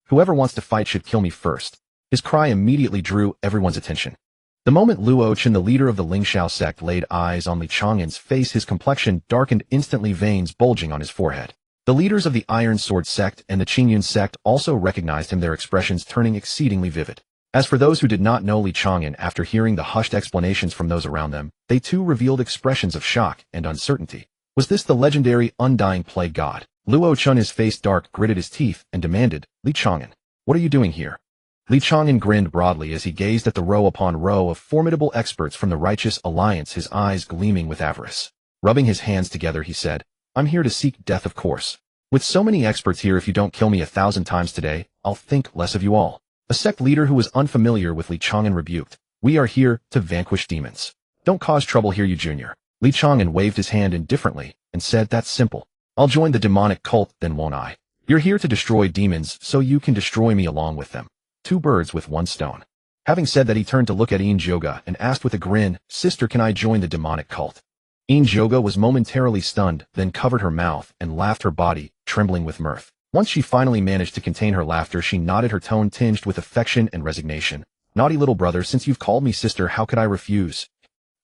Whoever wants to fight should kill me first." His cry immediately drew everyone's attention. The moment Luo Chen, the leader of the Lingxiao sect, laid eyes on Li Chang'an's face, his complexion darkened instantly, veins bulging on his forehead. The leaders of the Iron Sword sect and the Qingyun sect also recognized him, their expressions turning exceedingly vivid. As for those who did not know Li Chang'an, after hearing the hushed explanations from those around them, they too revealed expressions of shock and uncertainty. Was this the legendary undying plague god? Luo Chen, his face dark, gritted his teeth and demanded, "Li Chang'an, what are you doing here?" Li Chang'an grinned broadly as he gazed at the row upon row of formidable experts from the Righteous Alliance, his eyes gleaming with avarice. Rubbing his hands together, he said, "I'm here to seek death, of course. With so many experts here, if you don't kill me 1,000 times today, I'll think less of you all." A sect leader who was unfamiliar with Li Chang'an rebuked, "We are here to vanquish demons. Don't cause trouble here, you junior." Li Chang'an waved his hand indifferently and said, "That's simple. I'll join the demonic cult then, won't I? You're here to destroy demons, so you can destroy me along with them. 2 birds with 1 stone." Having said that, he turned to look at Injioga and asked with a grin, "Sister, can I join the demonic cult?" Injioga was momentarily stunned, then covered her mouth and laughed, her body trembling with mirth. Once she finally managed to contain her laughter, she nodded, her tone tinged with affection and resignation. "Naughty little brother, since you've called me sister, how could I refuse?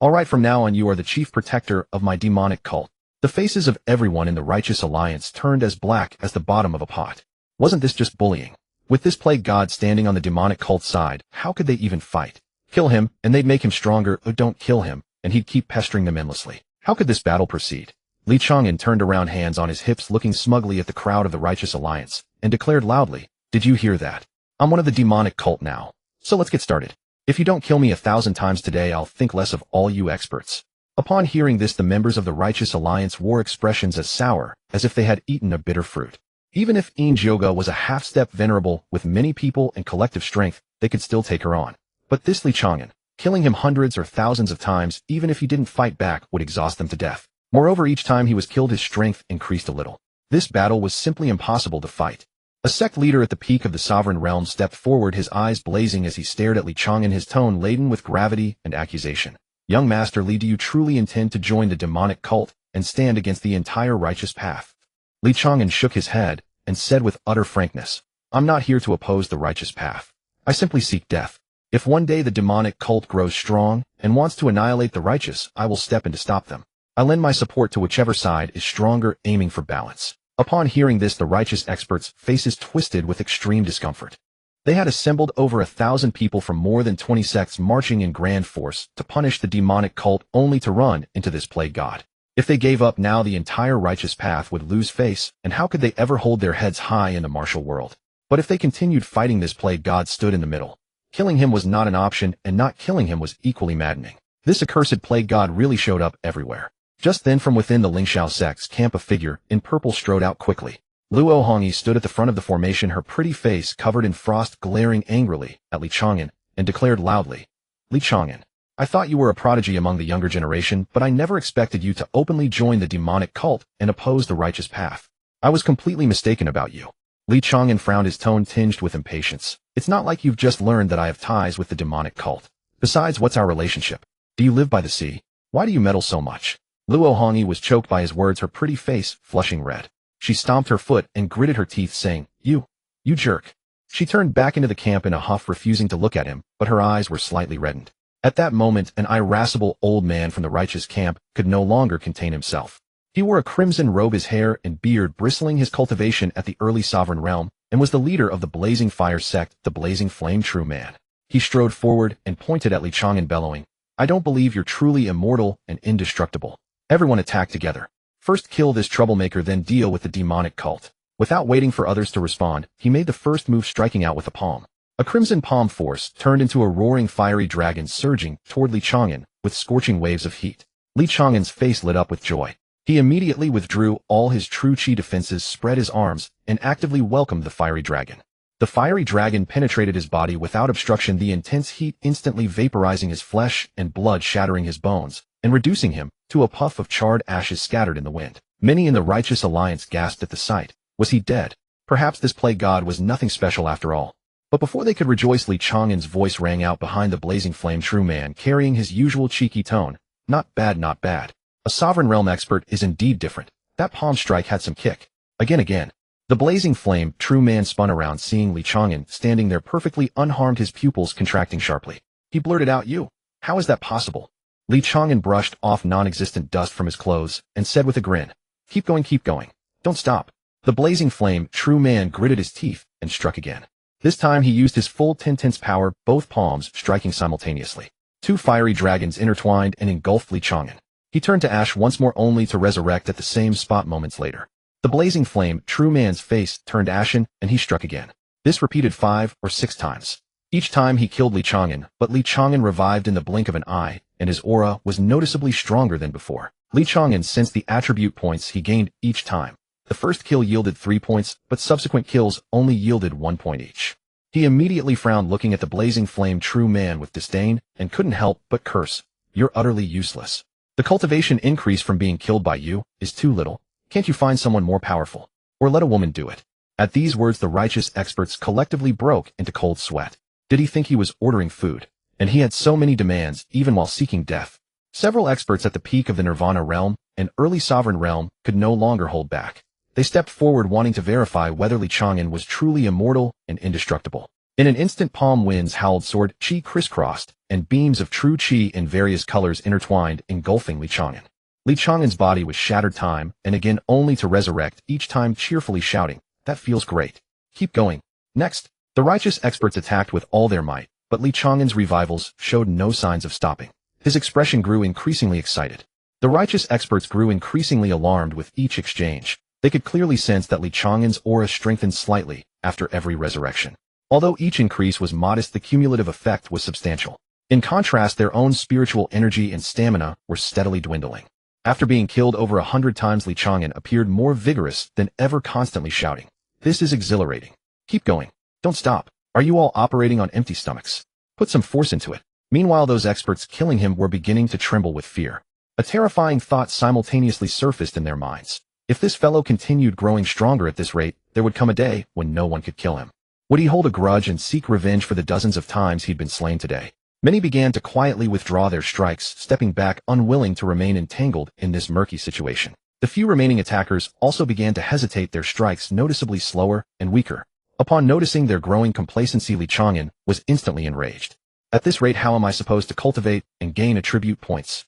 All right, from now on you are the chief protector of my demonic cult." The faces of everyone in the Righteous Alliance turned as black as the bottom of a pot. Wasn't this just bullying? With this plague god standing on the demonic cult side, how could they even fight? Kill him, and they'd make him stronger, or don't kill him, and he'd keep pestering them endlessly. How could this battle proceed? Li Chang'an turned around, hands on his hips, looking smugly at the crowd of the Righteous Alliance, and declared loudly, "Did you hear that? I'm one of the demonic cult now. So let's get started. If you don't kill me 1,000 times today, I'll think less of all you experts." Upon hearing this, the members of the Righteous Alliance wore expressions as sour as if they had eaten a bitter fruit. Even if Injioga was a half-step venerable with many people and collective strength, they could still take her on. But this Li Chang'an, killing him hundreds or thousands of times, even if he didn't fight back, would exhaust them to death. Moreover, each time he was killed, his strength increased a little. This battle was simply impossible to fight. A sect leader at the peak of the sovereign realm stepped forward, his eyes blazing as he stared at Li Chang'an, his tone laden with gravity and accusation. "Young Master Li, do you truly intend to join the demonic cult and stand against the entire righteous path?" Li Chang'an shook his head and said with utter frankness, "I'm not here to oppose the righteous path. I simply seek death. If one day the demonic cult grows strong and wants to annihilate the righteous, I will step in to stop them. I lend my support to whichever side is stronger, aiming for balance." Upon hearing this, the righteous experts' faces twisted with extreme discomfort. They had assembled over 1,000 people from more than 20 sects, marching in grand force to punish the demonic cult, only to run into this plague god. If they gave up now, the entire righteous path would lose face, and how could they ever hold their heads high in the martial world? But if they continued fighting, this plague god stood in the middle. Killing him was not an option, and not killing him was equally maddening. This accursed plague god really showed up everywhere. Just then, from within the Lingxiao sect's camp, a figure in purple strode out quickly. Luo Hongyi stood at the front of the formation, her pretty face covered in frost, glaring angrily at Li Chang'an, and declared loudly, "Li Chang'an, I thought you were a prodigy among the younger generation, but I never expected you to openly join the demonic cult and oppose the righteous path. I was completely mistaken about you." Li Chang'an frowned, his tone tinged with impatience. It's not like you've just learned that I have ties with the demonic cult. Besides, what's our relationship? Do you live by the sea? Why do you meddle so much? Luo Hongyi was choked by his words, her pretty face flushing red. She stomped her foot and gritted her teeth, saying, You jerk. She turned back into the camp in a huff, refusing to look at him, but her eyes were slightly reddened. At that moment, an irascible old man from the righteous camp could no longer contain himself. He wore a crimson robe, his hair and beard bristling his cultivation at the early sovereign realm, and was the leader of the Blazing Fire sect, the Blazing Flame True Man. He strode forward and pointed at Li Chang'an, bellowing, I don't believe you're truly immortal and indestructible. Everyone attack together. First kill this troublemaker, then deal with the demonic cult. Without waiting for others to respond, he made the first move, striking out with a palm. A crimson palm force turned into a roaring fiery dragon surging toward Li Chang'an with scorching waves of heat. Li Chang'an's face lit up with joy. He immediately withdrew all his true chi defenses, spread his arms, and actively welcomed the fiery dragon. The fiery dragon penetrated his body without obstruction, the intense heat instantly vaporizing his flesh and blood, shattering his bones, and reducing him to a puff of charred ashes scattered in the wind. Many in the Righteous Alliance gasped at the sight. Was he dead? Perhaps this plague god was nothing special after all. But before they could rejoice, Li Chang'an's voice rang out behind the Blazing Flame True Man, carrying his usual cheeky tone. Not bad, not bad. A sovereign realm expert is indeed different. That palm strike had some kick. Again. The Blazing Flame True Man spun around, seeing Li Chang'an standing there perfectly unharmed, his pupils contracting sharply. He blurted out, You? How is that possible? Li Chang'an brushed off non-existent dust from his clothes and said with a grin, Keep going. Don't stop. The Blazing Flame True Man gritted his teeth and struck again. This time he used his full 10-tense power, both palms striking simultaneously. Two fiery dragons intertwined and engulfed Li Chang'an. He turned to ash once more, only to resurrect at the same spot moments later. The Blazing Flame True Man's face turned ashen, and he struck again. This repeated 5 or 6 times. Each time he killed Li Chang'an, but Li Chang'an revived in the blink of an eye, and his aura was noticeably stronger than before. Li Chang'an sensed the attribute points he gained each time. The first kill yielded 3 points, but subsequent kills only yielded 1 point each. He immediately frowned, looking at the Blazing Flame True Man with disdain, and couldn't help but curse. You're utterly useless. The cultivation increase from being killed by you is too little. Can't you find someone more powerful? Or let a woman do it? At these words, the righteous experts collectively broke into cold sweat. Did he think he was ordering food? And he had so many demands, even while seeking death. Several experts at the peak of the Nirvana realm and early Sovereign realm could no longer hold back. They stepped forward, wanting to verify whether Li Chang'an was truly immortal and indestructible. In an instant, palm winds howled, sword chi crisscrossed, and beams of true chi in various colors intertwined, engulfing Li Chang'an. Li Chang'an's body was shattered time and again, only to resurrect, each time cheerfully shouting, That feels great. Keep going. Next, the righteous experts attacked with all their might, but Li Chang'an's revivals showed no signs of stopping. His expression grew increasingly excited. The righteous experts grew increasingly alarmed with each exchange. They could clearly sense that Li Chang'an's aura strengthened slightly after every resurrection. Although each increase was modest, the cumulative effect was substantial. In contrast, their own spiritual energy and stamina were steadily dwindling. After being killed over 100 times, Li Chang'an appeared more vigorous than ever, constantly shouting, This is exhilarating. Keep going. Don't stop. Are you all operating on empty stomachs? Put some force into it. Meanwhile, those experts killing him were beginning to tremble with fear. A terrifying thought simultaneously surfaced in their minds. If this fellow continued growing stronger at this rate, there would come a day when no one could kill him. Would he hold a grudge and seek revenge for the dozens of times he'd been slain today? Many began to quietly withdraw their strikes, stepping back, unwilling to remain entangled in this murky situation. The few remaining attackers also began to hesitate, their strikes noticeably slower and weaker. Upon noticing their growing complacency, Li Chang'an was instantly enraged. At this rate, how am I supposed to cultivate and gain attribute points?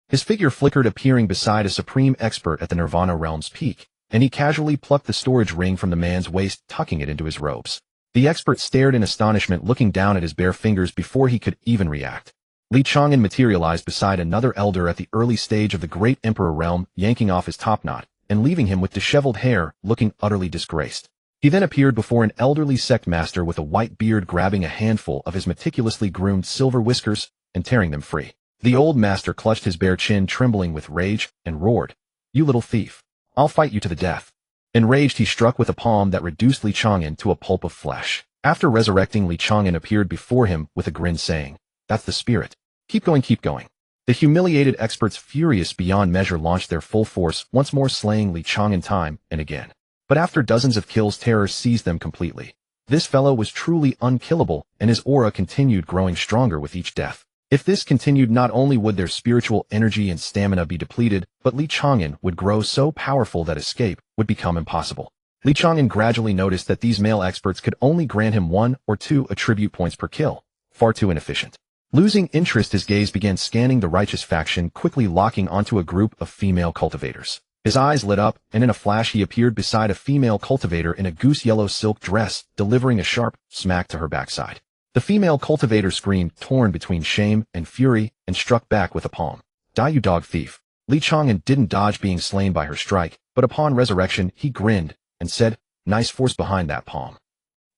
His figure flickered, appearing beside a supreme expert at the Nirvana realm's peak, and he casually plucked the storage ring from the man's waist, tucking it into his robes. The expert stared in astonishment, looking down at his bare fingers before he could even react. Li Chang'an materialized beside another elder at the early stage of the Great Emperor realm, yanking off his topknot and leaving him with disheveled hair, looking utterly disgraced. He then appeared before an elderly sect master with a white beard, grabbing a handful of his meticulously groomed silver whiskers and tearing them free. The old master clutched his bare chin, trembling with rage, and roared, You little thief. I'll fight you to the death. Enraged, he struck with a palm that reduced Li Chang'an to a pulp of flesh. After resurrecting, Li Chang'an appeared before him with a grin, saying, That's the spirit. Keep going. The humiliated experts, furious beyond measure, launched their full force, once more slaying Li Chang'an time and again. But after dozens of kills, terror seized them completely. This fellow was truly unkillable, and his aura continued growing stronger with each death. If this continued, not only would their spiritual energy and stamina be depleted, but Li Chang'an would grow so powerful that escape would become impossible. Li Chang'an gradually noticed that these male experts could only grant him 1 or 2 attribute points per kill. Far too inefficient. Losing interest, his gaze began scanning the righteous faction, quickly locking onto a group of female cultivators. His eyes lit up, and in a flash he appeared beside a female cultivator in a goose-yellow silk dress, delivering a sharp smack to her backside. The female cultivator screamed, torn between shame and fury, and struck back with a palm. Die, you dog thief. Li Chang'an didn't dodge being slain by her strike, but upon resurrection he grinned and said, nice force behind that palm.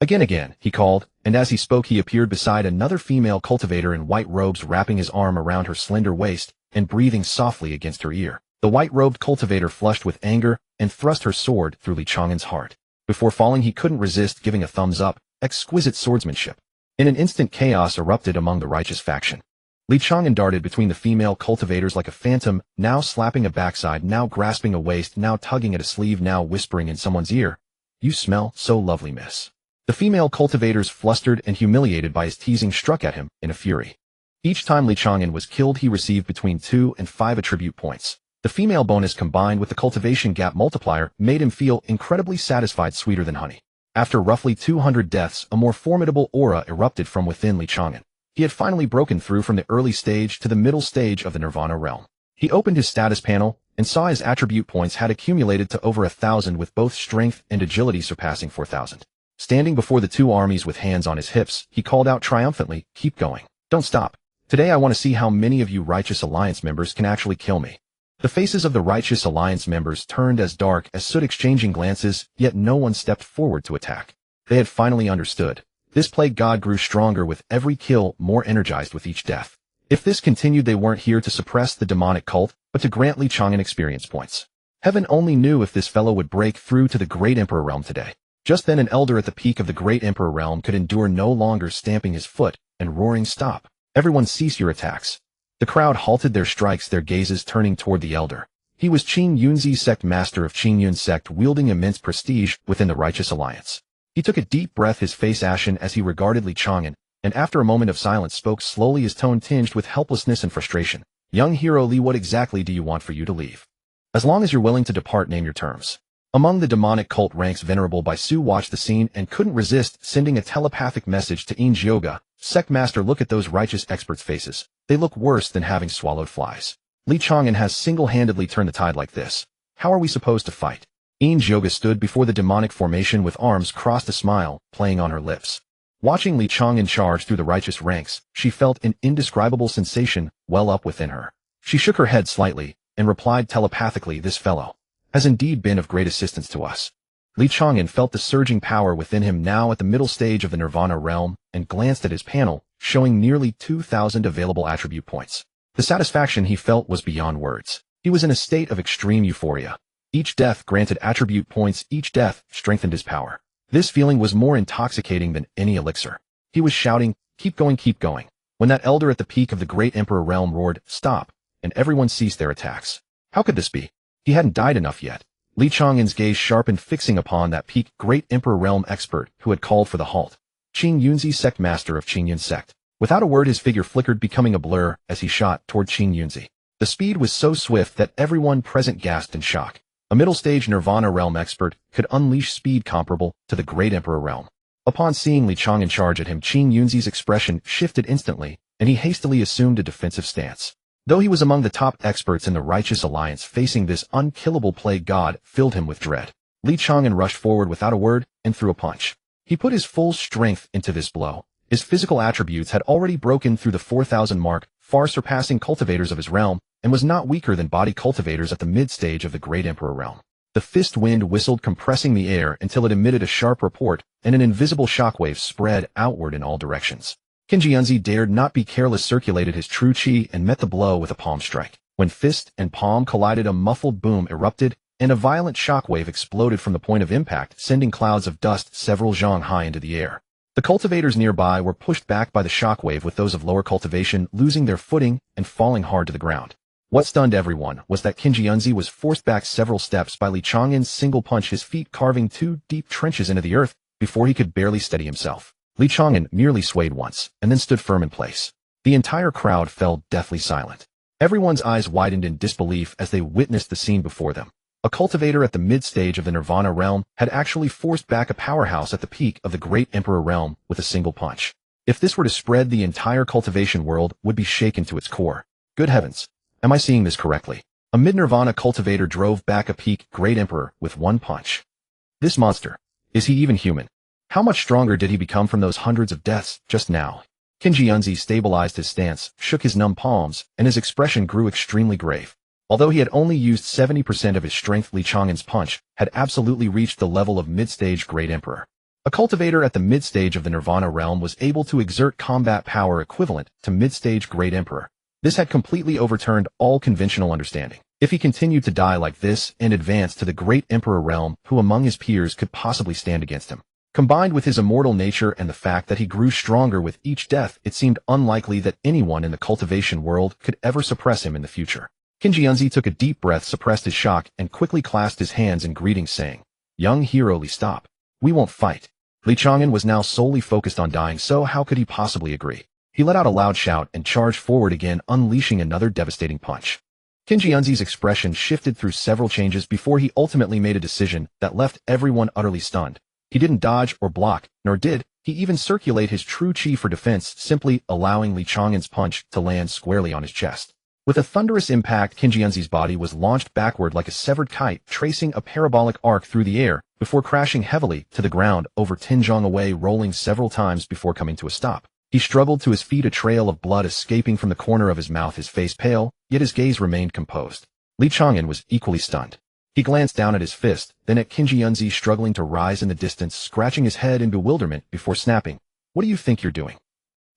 Again, he called, and as he spoke he appeared beside another female cultivator in white robes, wrapping his arm around her slender waist and breathing softly against her ear. The white-robed cultivator flushed with anger and thrust her sword through Li Chang'an's heart. Before falling he couldn't resist giving a thumbs up. Exquisite swordsmanship. In an instant chaos erupted among the righteous faction. Li Chang'an darted between the female cultivators like a phantom, now slapping a backside, now grasping a waist, now tugging at a sleeve, now whispering in someone's ear, "You smell so lovely, miss." The female cultivators, flustered and humiliated by his teasing, struck at him in a fury. Each time Li Chang'an was killed he received between 2 and 5 attribute points. The female bonus combined with the cultivation gap multiplier made him feel incredibly satisfied, sweeter than honey. After roughly 200 deaths, a more formidable aura erupted from within Li Chang'an. He had finally broken through from the early stage to the middle stage of the Nirvana realm. He opened his status panel and saw his attribute points had accumulated to over 1,000, with both strength and agility surpassing 4,000. Standing before the two armies with hands on his hips, he called out triumphantly, "Keep going. Don't stop. Today I want to see how many of you Righteous Alliance members can actually kill me." The faces of the Righteous Alliance members turned as dark as soot, exchanging glances, yet no one stepped forward to attack. They had finally understood. This plague god grew stronger with every kill, more energized with each death. If this continued, they weren't here to suppress the demonic cult, but to grant Li Chang'an experience points. Heaven only knew if this fellow would break through to the Great Emperor realm today. Just then an elder at the peak of the Great Emperor realm could endure no longer, stamping his foot and roaring, "Stop! Everyone cease your attacks." The crowd halted their strikes, their gazes turning toward the elder. He was Qing Yunzi, sect master of Qingyun sect, wielding immense prestige within the Righteous Alliance. He took a deep breath, his face ashen as he regarded Li Chang'an, and after a moment of silence spoke slowly, his tone tinged with helplessness and frustration. "Young hero Li, what exactly do you want for you to leave? As long as you're willing to depart, name your terms." Among the demonic cult ranks, Venerable Baisu watched the scene and couldn't resist sending a telepathic message to In Jioga, sect master. "Look at those righteous experts' faces. They look worse than having swallowed flies. Li Chang'an has single-handedly turned the tide like this. How are we supposed to fight?" In Jioga stood before the demonic formation with arms crossed, a smile playing on her lips. Watching Li Chang'an charge through the righteous ranks, she felt an indescribable sensation well up within her. She shook her head slightly and replied telepathically, "This fellow has indeed been of great assistance to us." Li Chang'an felt the surging power within him now at the middle stage of the Nirvana realm and glanced at his panel, showing nearly 2,000 available attribute points. The satisfaction he felt was beyond words. He was in a state of extreme euphoria. Each death granted attribute points, each death strengthened his power. This feeling was more intoxicating than any elixir. He was shouting, "Keep going, keep going," when that elder at the peak of the Great Emperor realm roared, "Stop," and everyone ceased their attacks. How could this be? He hadn't died enough yet. Li Chang'an's gaze sharpened, fixing upon that peak Great Emperor realm expert who had called for the halt. Qing Yunzi, sect master of Qingyun sect. Without a word his figure flickered, becoming a blur as he shot toward Qing Yunzi. The speed was so swift that everyone present gasped in shock. A middle-stage Nirvana realm expert could unleash speed comparable to the Great Emperor realm. Upon seeing Li Chang'an charge at him, Qing Yunzi's expression shifted instantly, and he hastily assumed a defensive stance. Though he was among the top experts in the Righteous Alliance, facing this unkillable plague god filled him with dread. Li Chang'an rushed forward without a word and threw a punch. He put his full strength into this blow. His physical attributes had already broken through the 4,000 mark, far surpassing cultivators of his realm, and was not weaker than body cultivators at the mid-stage of the Great Emperor realm. The fist wind whistled, compressing the air until it emitted a sharp report, and an invisible shockwave spread outward in all directions. Qinjianzi dared not be careless, circulated his true qi and met the blow with a palm strike. When fist and palm collided, a muffled boom erupted, and a violent shockwave exploded from the point of impact, sending clouds of dust several zhang high into the air. The cultivators nearby were pushed back by the shockwave, with those of lower cultivation losing their footing and falling hard to the ground. What stunned everyone was that Qinjianzi was forced back several steps by Li Chang'an's single punch, his feet carving 2 deep trenches into the earth before he could barely steady himself. Li Chang'an merely swayed once, and then stood firm in place. The entire crowd fell deathly silent. Everyone's eyes widened in disbelief as they witnessed the scene before them. A cultivator at the mid-stage of the Nirvana realm had actually forced back a powerhouse at the peak of the Great Emperor realm with a single punch. If this were to spread, the entire cultivation world would be shaken to its core. Good heavens! Am I seeing this correctly? A mid-Nirvana cultivator drove back a peak Great Emperor with one punch. This monster. Is he even human? How much stronger did he become from those hundreds of deaths just now? Qinji Yunzi stabilized his stance, shook his numb palms, and his expression grew extremely grave. Although he had only used 70% of his strength, Li Chang'an's punch had absolutely reached the level of mid-stage Great Emperor. A cultivator at the mid-stage of the Nirvana realm was able to exert combat power equivalent to mid-stage Great Emperor. This had completely overturned all conventional understanding. If he continued to die like this and advance to the Great Emperor realm, who among his peers could possibly stand against him? Combined with his immortal nature and the fact that he grew stronger with each death, it seemed unlikely that anyone in the cultivation world could ever suppress him in the future. Qinji Yunzi took a deep breath, suppressed his shock, and quickly clasped his hands in greeting, saying, "Young heroically, stop. We won't fight." Li Chang'an was now solely focused on dying, so how could he possibly agree? He let out a loud shout and charged forward again, unleashing another devastating punch. Qinji Yunzi's expression shifted through several changes before he ultimately made a decision that left everyone utterly stunned. He didn't dodge or block, nor did he even circulate his true chi for defense, simply allowing Li Chang'an's punch to land squarely on his chest. With a thunderous impact, Qinji Yunzi's body was launched backward like a severed kite, tracing a parabolic arc through the air, before crashing heavily to the ground over 10 zhang away, rolling several times before coming to a stop. He struggled to his feet, a trail of blood escaping from the corner of his mouth, his face pale, yet his gaze remained composed. Li Chang'an was equally stunned. He glanced down at his fist, then at Qinji Yunzi struggling to rise in the distance, scratching his head in bewilderment before snapping. "What do you think you're doing?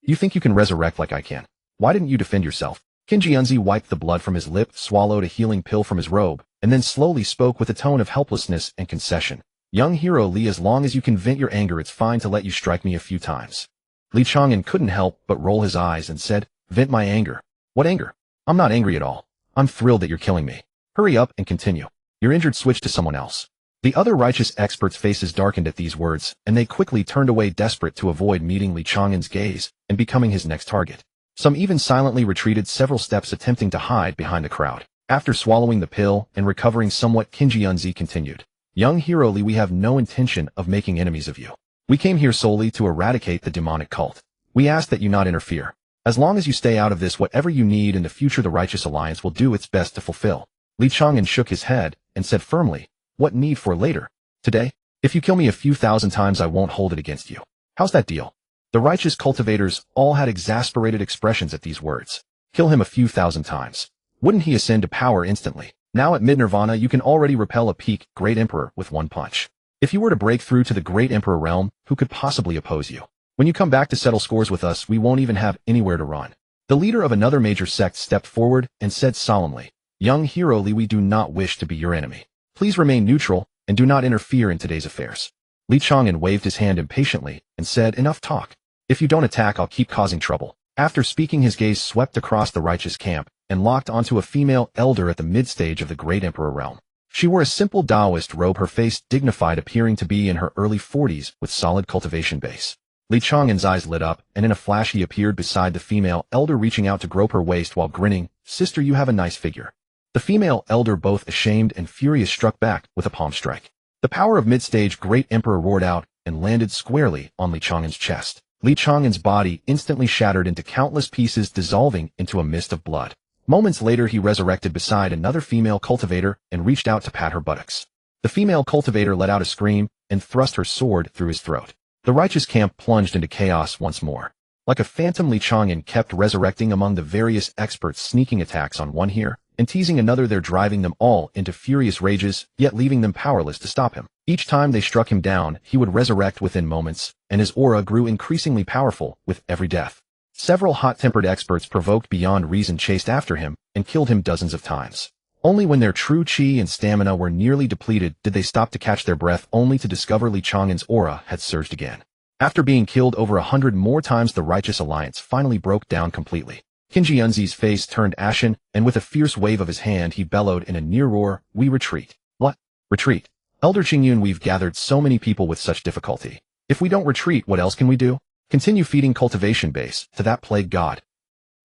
You think you can resurrect like I can? Why didn't you defend yourself?" Qinji Yunzi wiped the blood from his lip, swallowed a healing pill from his robe, and then slowly spoke with a tone of helplessness and concession. "Young hero Li, as long as you can vent your anger, it's fine to let you strike me a few times." Li Chang'an couldn't help but roll his eyes and said, "Vent my anger? What anger? I'm not angry at all. I'm thrilled that you're killing me. Hurry up and continue. You're injured, switch to someone else." The other righteous experts' faces darkened at these words, and they quickly turned away, desperate to avoid meeting Li Chang'an's gaze and becoming his next target. Some even silently retreated several steps, attempting to hide behind the crowd. After swallowing the pill and recovering somewhat, Qinji Yunzi continued, "Young hero Li, we have no intention of making enemies of you. We came here solely to eradicate the demonic cult. We ask that you not interfere. As long as you stay out of this, whatever you need in the future, the Righteous Alliance will do its best to fulfill." Li Chang'an shook his head and said firmly, "What need for later? Today? If you kill me a few thousand times, I won't hold it against you. How's that deal?" The righteous cultivators all had exasperated expressions at these words. Kill him a few thousand times. Wouldn't he ascend to power instantly? Now at mid-Nirvana, you can already repel a peak Great Emperor with one punch. If you were to break through to the Great Emperor realm, who could possibly oppose you? When you come back to settle scores with us, we won't even have anywhere to run. The leader of another major sect stepped forward and said solemnly, "Young hero Li, we do not wish to be your enemy. Please remain neutral and do not interfere in today's affairs." Li Chang'an waved his hand impatiently and said, "Enough talk. If you don't attack, I'll keep causing trouble." After speaking, his gaze swept across the righteous camp and locked onto a female elder at the mid-stage of the Great Emperor realm. She wore a simple Taoist robe, her face dignified, appearing to be in her early 40s with solid cultivation base. Li Chang'an's eyes lit up, and in a flash he appeared beside the female elder, reaching out to grope her waist while grinning, "Sister, you have a nice figure." The female elder, both ashamed and furious, struck back with a palm strike. The power of mid-stage Great Emperor roared out and landed squarely on Li Chang'an's chest. Li Chang'an's body instantly shattered into countless pieces, dissolving into a mist of blood. Moments later, he resurrected beside another female cultivator and reached out to pat her buttocks. The female cultivator let out a scream and thrust her sword through his throat. The righteous camp plunged into chaos once more. Like a phantom, Li Chang'an kept resurrecting among the various experts, sneaking attacks on one here and teasing another there, driving them all into furious rages, yet leaving them powerless to stop him. Each time they struck him down, he would resurrect within moments, and his aura grew increasingly powerful with every death. Several hot-tempered experts, provoked beyond reason, chased after him and killed him dozens of times. Only when their true chi and stamina were nearly depleted did they stop to catch their breath, only to discover Li Chang'an's aura had surged again. After being killed over 100 more times, the Righteous Alliance finally broke down completely. Qinji Yunzi's face turned ashen, and with a fierce wave of his hand he bellowed in a near roar, "We retreat." "What? Retreat? Elder Qingyun, we've gathered so many people with such difficulty. If we don't retreat, what else can we do? Continue feeding cultivation base to that plague god.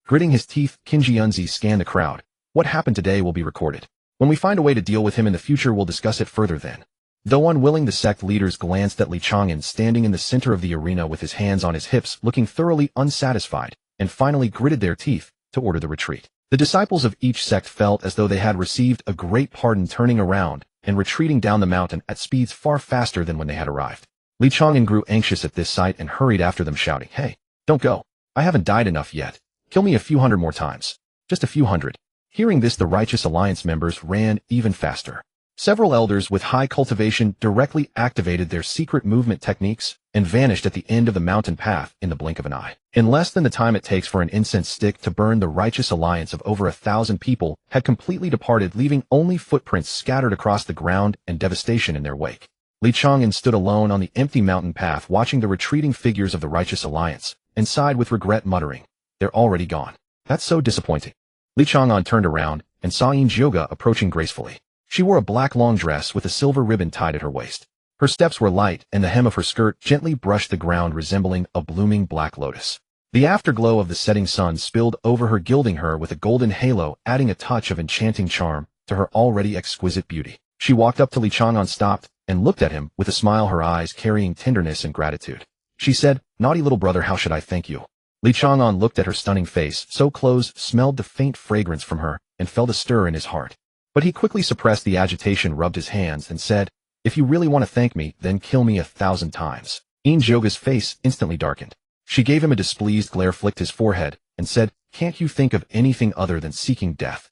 Gritting his teeth, Qin Jianzi scanned the crowd. What happened today will be recorded. When we find a way to deal with him in the future, we'll discuss it further then. Though unwilling, the sect leaders glanced at Li Chang'an standing in the center of the arena with his hands on his hips, looking thoroughly unsatisfied, and finally gritted their teeth to order the retreat. The disciples of each sect felt as though they had received a great pardon, turning around and retreating down the mountain at speeds far faster than when they had arrived. Li Chang'an grew anxious at this sight and hurried after them, shouting, "Hey, don't go. I haven't died enough yet. Kill me a few hundred more times. Just a few hundred." Hearing this, the Righteous Alliance members ran even faster. Several elders with high cultivation directly activated their secret movement techniques and vanished at the end of the mountain path in the blink of an eye. In less than the time it takes for an incense stick to burn, the Righteous Alliance of over 1,000 people had completely departed, leaving only footprints scattered across the ground and devastation in their wake. Li Chang'an stood alone on the empty mountain path, watching the retreating figures of the Righteous Alliance, and sighed with regret, muttering, "They're already gone. That's so disappointing." Li Chang'an turned around and saw Yin Jioge approaching gracefully. She wore a black long dress with a silver ribbon tied at her waist. Her steps were light, and the hem of her skirt gently brushed the ground, resembling a blooming black lotus. The afterglow of the setting sun spilled over her, gilding her with a golden halo, adding a touch of enchanting charm to her already exquisite beauty. She walked up to Li Chang'an, stopped, and looked at him with a smile, her eyes carrying tenderness and gratitude. She said, "Naughty little brother, how should I thank you?" Li Chang'an looked at her stunning face, so close, smelled the faint fragrance from her, and felt a stir in his heart. But he quickly suppressed the agitation, rubbed his hands, and said, "If you really want to thank me, then kill me 1,000 times." Yin Jioge's face instantly darkened. She gave him a displeased glare, flicked his forehead, and said, "Can't you think of anything other than seeking death?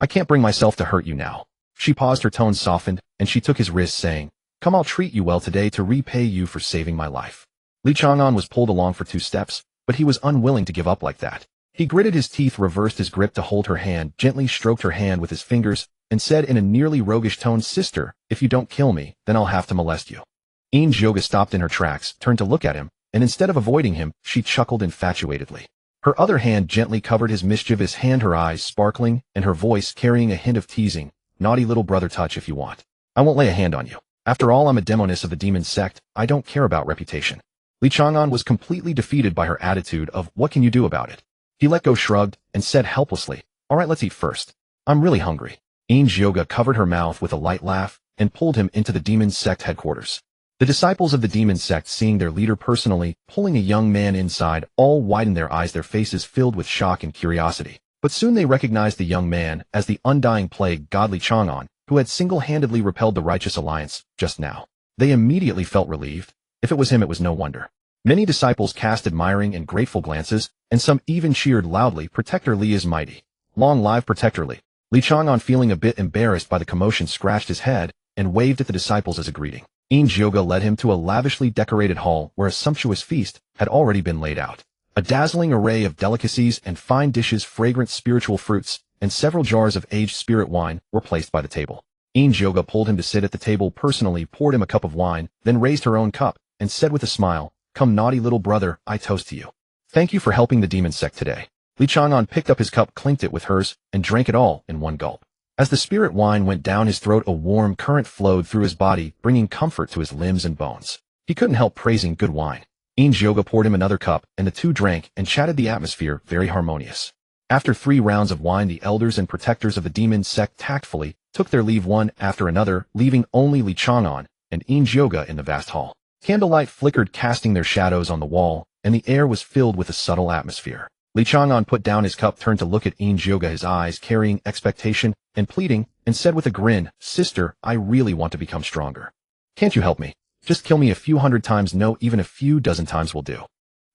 I can't bring myself to hurt you now." She paused, her tone softened, and she took his wrist, saying, "Come, I'll treat you well today to repay you for saving my life." Li Chang'an was pulled along for 2 steps, but he was unwilling to give up like that. He gritted his teeth, reversed his grip to hold her hand, gently stroked her hand with his fingers, and said in a nearly roguish tone, "Sister, if you don't kill me, then I'll have to molest you." Yin Jioge stopped in her tracks, turned to look at him, and instead of avoiding him, she chuckled infatuatedly. Her other hand gently covered his mischievous hand, her eyes sparkling, and her voice carrying a hint of teasing. "Naughty little brother, touch if you want. I won't lay a hand on you. After all, I'm a demoness of the demon sect. I don't care about reputation." Li Chang'an was completely defeated by her attitude of, "What can you do about it?" He let go, shrugged, and said helplessly, "All right, let's eat first. I'm really hungry." Yin Jioge covered her mouth with a light laugh and pulled him into the demon sect headquarters. The disciples of the demon sect, seeing their leader personally pulling a young man inside, all widened their eyes, their faces filled with shock and curiosity. But soon they recognized the young man as the undying plague god Li Chang'an, who had single-handedly repelled the Righteous Alliance just now. They immediately felt relieved. If it was him, it was no wonder. Many disciples cast admiring and grateful glances, and some even cheered loudly, "Protector Li is mighty. Long live Protector Li." Li Chang'an, feeling a bit embarrassed by the commotion, scratched his head and waved at the disciples as a greeting. Yin Jioge led him to a lavishly decorated hall where a sumptuous feast had already been laid out. A dazzling array of delicacies and fine dishes, fragrant spiritual fruits, and several jars of aged spirit wine were placed by the table. Yin Jioge pulled him to sit at the table, personally poured him a cup of wine, then raised her own cup, and said with a smile, "Come, naughty little brother, I toast to you. Thank you for helping the demon sect today." Li Chang'an picked up his cup, clinked it with hers, and drank it all in one gulp. As the spirit wine went down his throat, a warm current flowed through his body, bringing comfort to his limbs and bones. He couldn't help praising good wine. Yin Jioge poured him another cup, and the two drank and chatted, the atmosphere very harmonious. After 3 rounds of wine, the elders and protectors of the demon sect tactfully took their leave one after another, leaving only Li Chang'an and Yin Jioge in the vast hall. Candlelight flickered, casting their shadows on the wall, and the air was filled with a subtle atmosphere. Li Chang'an put down his cup, turned to look at Yin Jioge, his eyes carrying expectation and pleading, and said with a grin, "Sister, I really want to become stronger. Can't you help me? Just kill me a few hundred times. No, even a few dozen times will do."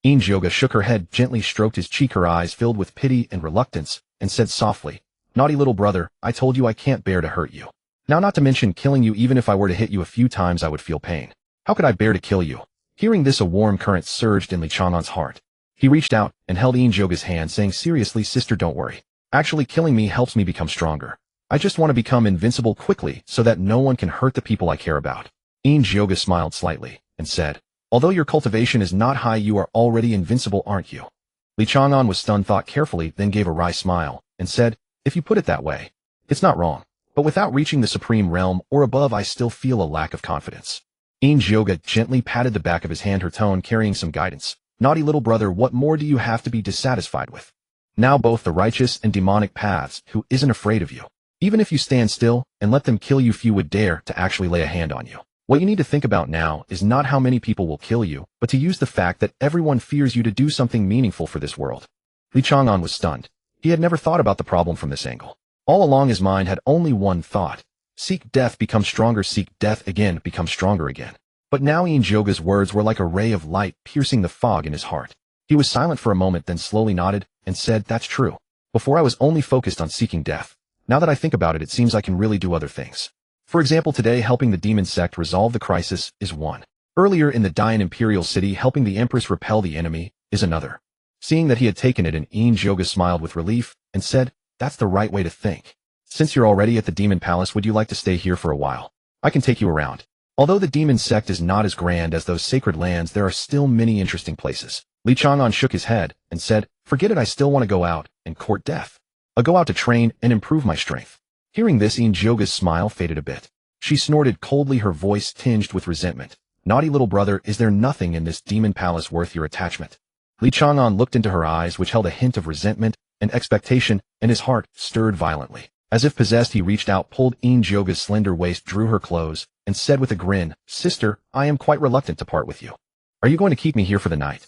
Yin Jioge shook her head, gently stroked his cheek, her eyes filled with pity and reluctance, and said softly, "Naughty little brother, I told you I can't bear to hurt you. Now, not to mention killing you, even if I were to hit you a few times, I would feel pain. How could I bear to kill you?" Hearing this, a warm current surged in Li Chang'an's heart. He reached out and held Yin Jioge's hand, saying, "Seriously, sister, don't worry. Actually, killing me helps me become stronger. I just want to become invincible quickly so that no one can hurt the people I care about." Yin Jioge smiled slightly and said, "Although your cultivation is not high, you are already invincible, aren't you?" Li Chang'an was stunned, thought carefully, then gave a wry smile and said, "If you put it that way, it's not wrong. But without reaching the supreme realm or above, I still feel a lack of confidence." Yoga gently patted the back of his hand, her tone carrying some guidance. Naughty little brother, what more do you have to be dissatisfied with? Now both the righteous and demonic paths, who isn't afraid of you? Even if you stand still and let them kill you, few would dare to actually lay a hand on you. What you need to think about now is not how many people will kill you, but to use the fact that everyone fears you to do something meaningful for this world. Chang'an was stunned. He had never thought about the problem from this angle. All along his mind had only one thought. Seek death, become stronger, seek death again, become stronger again. But now Yoga's words were like a ray of light piercing the fog in his heart. He was silent for a moment, then slowly nodded and said, that's true. Before I was only focused on seeking death. Now that I think about it, it seems I can really do other things. For example, today helping the demon sect resolve the crisis is one. Earlier in the Dian Imperial City, helping the Empress repel the enemy is another. Seeing that he had taken it, and Yoga smiled with relief and said, that's the right way to think. Since you're already at the Demon Palace, would you like to stay here for a while? I can take you around. Although the demon sect is not as grand as those sacred lands, there are still many interesting places. Chang'an shook his head and said, forget it, I still want to go out and court death. I'll go out to train and improve my strength. Hearing this, Yoga's smile faded a bit. She snorted coldly, her voice tinged with resentment. Naughty little brother, is there nothing in this demon palace worth your attachment? Chang'an looked into her eyes, which held a hint of resentment and expectation, and his heart stirred violently. As if possessed, he reached out, pulled Yoga's slender waist, drew her close, and said with a grin, sister, I am quite reluctant to part with you. Are you going to keep me here for the night?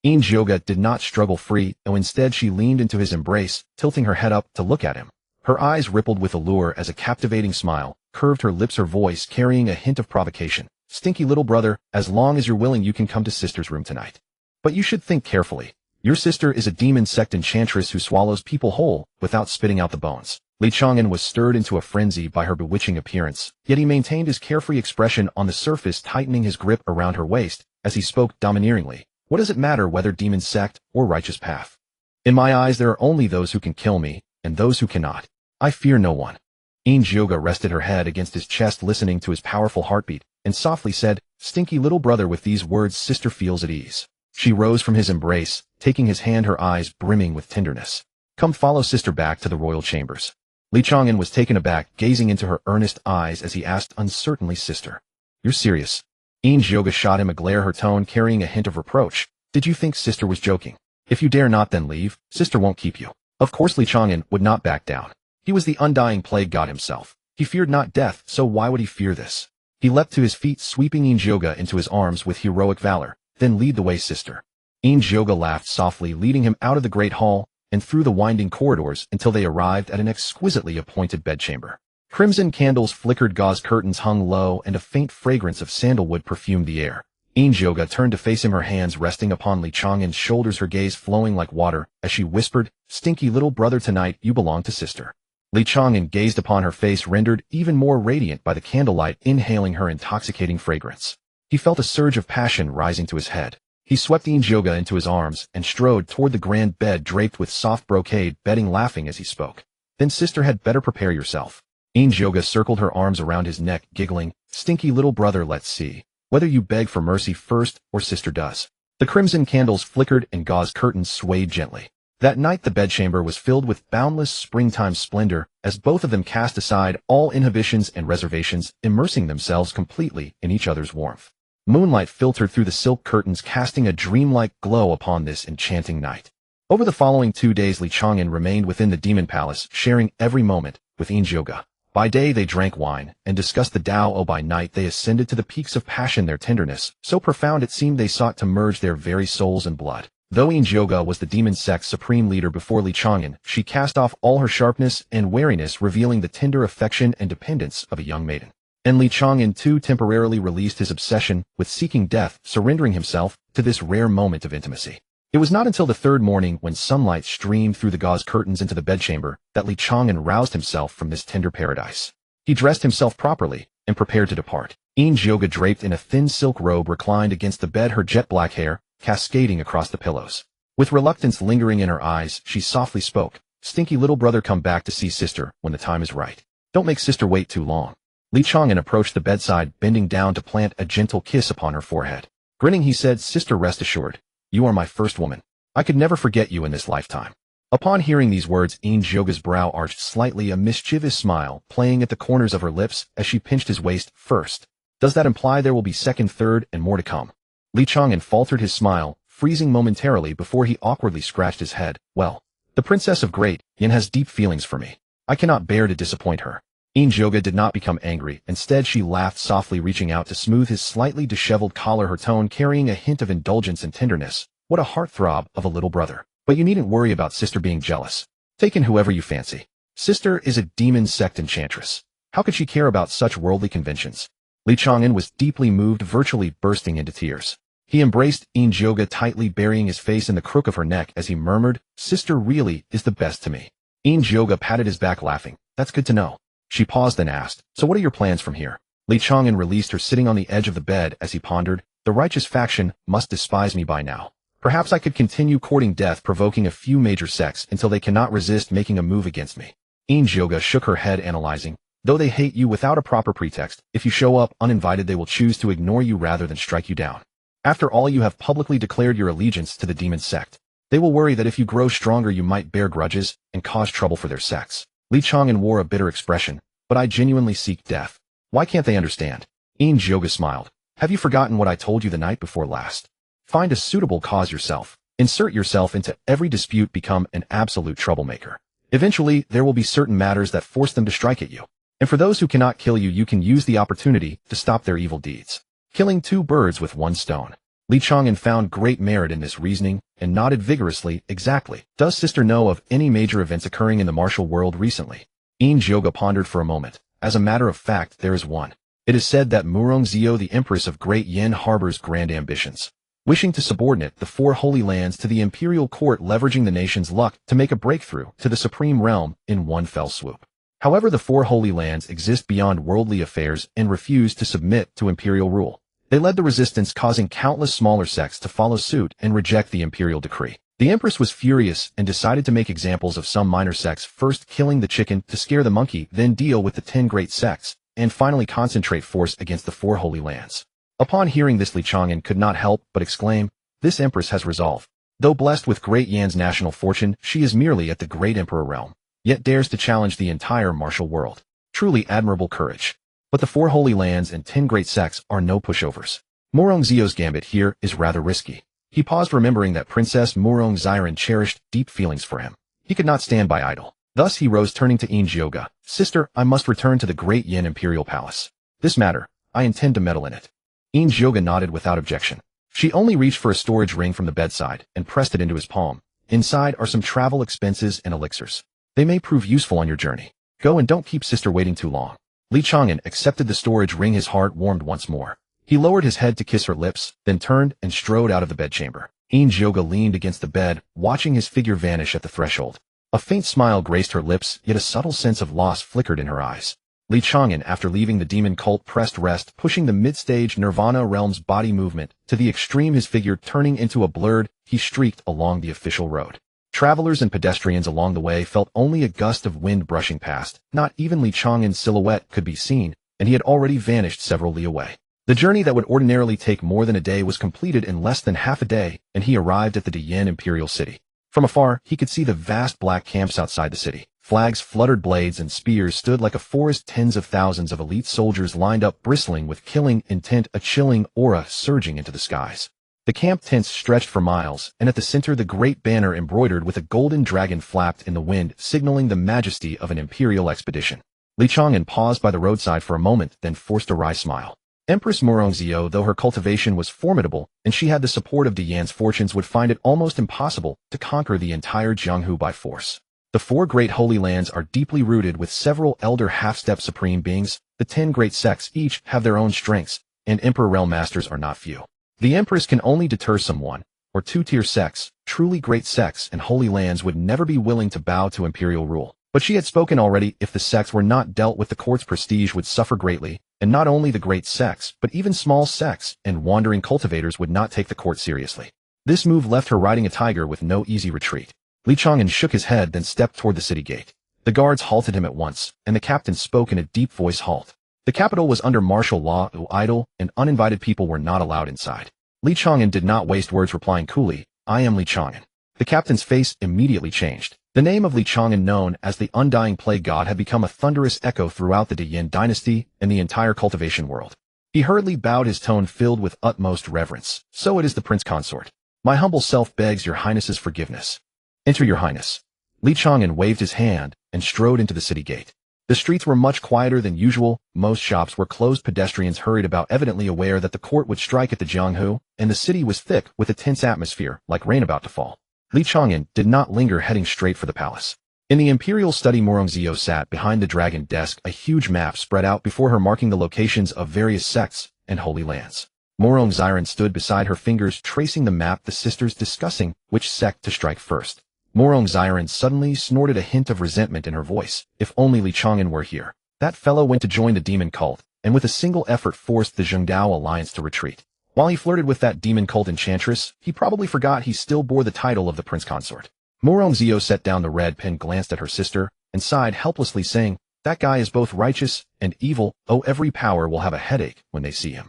Yoga did not struggle free, though instead she leaned into his embrace, tilting her head up to look at him. Her eyes rippled with allure as a captivating smile curved her lips, her voice carrying a hint of provocation. Stinky little brother, as long as you're willing, you can come to sister's room tonight. But you should think carefully. Your sister is a demon sect enchantress who swallows people whole without spitting out the bones. Chang'an was stirred into a frenzy by her bewitching appearance, yet he maintained his carefree expression on the surface, tightening his grip around her waist as he spoke domineeringly. What does it matter whether demon sect or righteous path? In my eyes, there are only those who can kill me and those who cannot. I fear no one. Yoga rested her head against his chest, listening to his powerful heartbeat, and softly said, stinky little brother. With these words, sister feels at ease. She rose from his embrace, taking his hand, her eyes brimming with tenderness. Come, follow sister back to the royal chambers. Chang'an was taken aback, gazing into her earnest eyes as he asked uncertainly, sister, you're serious? Yoga shot him a glare, her tone carrying a hint of reproach. Did you think sister was joking? If you dare not, then leave. Sister won't keep you. Of course Chang'an would not back down. He was the undying plague god himself. He feared not death, so why would he fear this? He leapt to his feet, sweeping Yoga into his arms with heroic valor. Then lead the way, sister. Yoga laughed softly, leading him out of the great hall and through the winding corridors until they arrived at an exquisitely appointed bedchamber. Crimson candles flickered, gauze curtains hung low, and a faint fragrance of sandalwood perfumed the air. Yoga turned to face him, her hands resting upon Chang'an's shoulders, her gaze flowing like water as she whispered, stinky little brother, tonight you belong to sister. Chang'an gazed upon her face, rendered even more radiant by the candlelight, inhaling her intoxicating fragrance. He felt a surge of passion rising to his head. He swept Yoga into his arms and strode toward the grand bed draped with soft brocade bedding, laughing as he spoke. Then sister had better prepare yourself. Yoga circled her arms around his neck, giggling, stinky little brother, let's see whether you beg for mercy first or sister does. The crimson candles flickered and gauze curtains swayed gently. That night the bedchamber was filled with boundless springtime splendor as both of them cast aside all inhibitions and reservations, immersing themselves completely in each other's warmth. Moonlight filtered through the silk curtains, casting a dreamlike glow upon this enchanting night. Over the following 2 days, Chang'an remained within the demon palace, sharing every moment with Yoga. By day they drank wine and discussed the Tao. By night they ascended to the peaks of passion, their tenderness so profound it seemed they sought to merge their very souls and blood. Though Yoga was the demon sect's supreme leader before Chang'an, she cast off all her sharpness and wariness, revealing the tender affection and dependence of a young maiden. And Chang'an too temporarily released his obsession with seeking death, surrendering himself to this rare moment of intimacy. It was not until the third morning, when sunlight streamed through the gauze curtains into the bedchamber, that Chang'an roused himself from this tender paradise. He dressed himself properly and prepared to depart. Yoga, draped in a thin silk robe, reclined against the bed, her jet-black hair cascading across the pillows. With reluctance lingering in her eyes, she softly spoke, stinky little brother, come back to see sister when the time is right. Don't make sister wait too long. Chang'an approached the bedside, bending down to plant a gentle kiss upon her forehead. Grinning, he said, sister, rest assured. You are my first woman. I could never forget you in this lifetime. Upon hearing these words, Yoga's brow arched slightly, a mischievous smile playing at the corners of her lips as she pinched his waist. First. Does that imply there will be second, third, and more to come? Li Chang'an faltered his smile, freezing momentarily before he awkwardly scratched his head. Well, the Princess of Great Yin has deep feelings for me. I cannot bear to disappoint her. Injoga did not become angry. Instead, she laughed softly, reaching out to smooth his slightly disheveled collar, her tone carrying a hint of indulgence and tenderness. What a heartthrob of a little brother. But you needn't worry about sister being jealous. Take in whoever you fancy. Sister is a demon sect enchantress. How could she care about such worldly conventions? Li Chang'an was deeply moved, virtually bursting into tears. He embraced Injoga tightly, burying his face in the crook of her neck as he murmured, "Sister really is the best to me." Injoga patted his back, laughing. "That's good to know." She paused, then asked, "So what are your plans from here?" Li Chang'an released her, sitting on the edge of the bed as he pondered. "The righteous faction must despise me by now. Perhaps I could continue courting death, provoking a few major sects until they cannot resist making a move against me." Injoga shook her head, analyzing. "Though they hate you without a proper pretext, if you show up uninvited, they will choose to ignore you rather than strike you down. After all, you have publicly declared your allegiance to the demon sect. They will worry that if you grow stronger, you might bear grudges and cause trouble for their sects." Li Chang'an wore a bitter expression. "But I genuinely seek death. Why can't they understand?" Injoga smiled. "Have you forgotten what I told you the night before last? Find a suitable cause yourself. Insert yourself into every dispute, become an absolute troublemaker. Eventually, there will be certain matters that force them to strike at you. And for those who cannot kill you, you can use the opportunity to stop their evil deeds. Killing two birds with one stone." Li Chang'an found great merit in this reasoning and nodded vigorously. "Exactly. Does sister know of any major events occurring in the martial world recently?" Injoga pondered for a moment. "As a matter of fact, there is one. It is said that Murongzio, the Empress of Great Yin, harbors grand ambitions, wishing to subordinate the four holy lands to the imperial court, leveraging the nation's luck to make a breakthrough to the supreme realm in one fell swoop. However, the four holy lands exist beyond worldly affairs and refuse to submit to imperial rule. They led the resistance, causing countless smaller sects to follow suit and reject the imperial decree. The Empress was furious and decided to make examples of some minor sects, first killing the chicken to scare the monkey, then deal with the 10 great sects, and finally concentrate force against the four holy lands." Upon hearing this, Li Chang'an could not help but exclaim, "This Empress has resolve. Though blessed with Great Yan's national fortune, she is merely at the Great Emperor realm, yet dares to challenge the entire martial world. Truly admirable courage. But the four holy lands and 10 great sects are no pushovers. Murongzio's gambit here is rather risky." He paused, remembering that Princess Murongziran cherished deep feelings for him. He could not stand by idle. Thus he rose, turning to Injoga. "Sister, I must return to the Great Yin Imperial Palace. This matter, I intend to meddle in it." Injoga nodded without objection. She only reached for a storage ring from the bedside and pressed it into his palm. "Inside are some travel expenses and elixirs. They may prove useful on your journey. Go and don't keep sister waiting too long." Li Chang'an accepted the storage ring, his heart warmed once more. He lowered his head to kiss her lips, then turned and strode out of the bedchamber. Injoga leaned against the bed, watching his figure vanish at the threshold. A faint smile graced her lips, yet a subtle sense of loss flickered in her eyes. Li Chang'an, after leaving the demon cult, pressed rest, pushing the mid-stage Nirvana realm's body movement to the extreme, his figure turning into a blur. He streaked along the official road. Travelers and pedestrians along the way felt only a gust of wind brushing past. Not even Li Chang'an's silhouette could be seen, and he had already vanished several li away. The journey that would ordinarily take more than a day was completed in less than half a day, and he arrived at the Diyan Imperial City. From afar, he could see the vast black camps outside the city. Flags fluttered, blades and spears stood like a forest, tens of thousands of elite soldiers lined up, bristling with killing intent, a chilling aura surging into the skies. The camp tents stretched for miles, and at the center the great banner embroidered with a golden dragon flapped in the wind, signaling the majesty of an imperial expedition. Li Chang'an paused by the roadside for a moment, then forced a wry smile. Empress Murongzio, though her cultivation was formidable and she had the support of Diyan's fortunes, would find it almost impossible to conquer the entire Jianghu by force. The four great holy lands are deeply rooted with several elder half-step supreme beings. The 10 great sects each have their own strengths, and Emperor Realm Masters are not few. The Empress can only deter some one or two-tier sects. Truly great sects and holy lands would never be willing to bow to imperial rule. But she had spoken already. If the sects were not dealt with, the court's prestige would suffer greatly, and not only the great sects, but even small sects and wandering cultivators would not take the court seriously. This move left her riding a tiger with no easy retreat. Li Chang'an shook his head, then stepped toward the city gate. The guards halted him at once, and the captain spoke in a deep voice. "Halt." The capital was under martial law. Idle and uninvited people were not allowed inside. Li Chang'an did not waste words, replying coolly, "I am Li Chang'an." The captain's face immediately changed. The name of Li Chang'an, known as the Undying Plague God, had become a thunderous echo throughout the Diyan dynasty and the entire cultivation world. He hurriedly bowed, his tone filled with utmost reverence. So it is the prince consort. My humble self begs your highness's forgiveness. Enter, your highness. Li Chang'an waved his hand and strode into the city gate. The streets were much quieter than usual, most shops were closed, pedestrians hurried about evidently aware that the court would strike at the Jianghu, and the city was thick with a tense atmosphere, like rain about to fall. Li Chang'an did not linger, heading straight for the palace. In the imperial study, Morongzio sat behind the dragon desk, a huge map spread out before her marking the locations of various sects and holy lands. Morongziren stood beside her, fingers tracing the map, the sisters discussing which sect to strike first. Morongziren suddenly snorted, a hint of resentment in her voice. If only Li Chang'an were here. That fellow went to join the demon cult, and with a single effort forced the Zhengdao alliance to retreat. While he flirted with that demon cult enchantress, he probably forgot he still bore the title of the prince consort. Morongzio set down the red pen, glanced at her sister, and sighed helplessly, saying, that guy is both righteous and evil. Oh, every power will have a headache when they see him.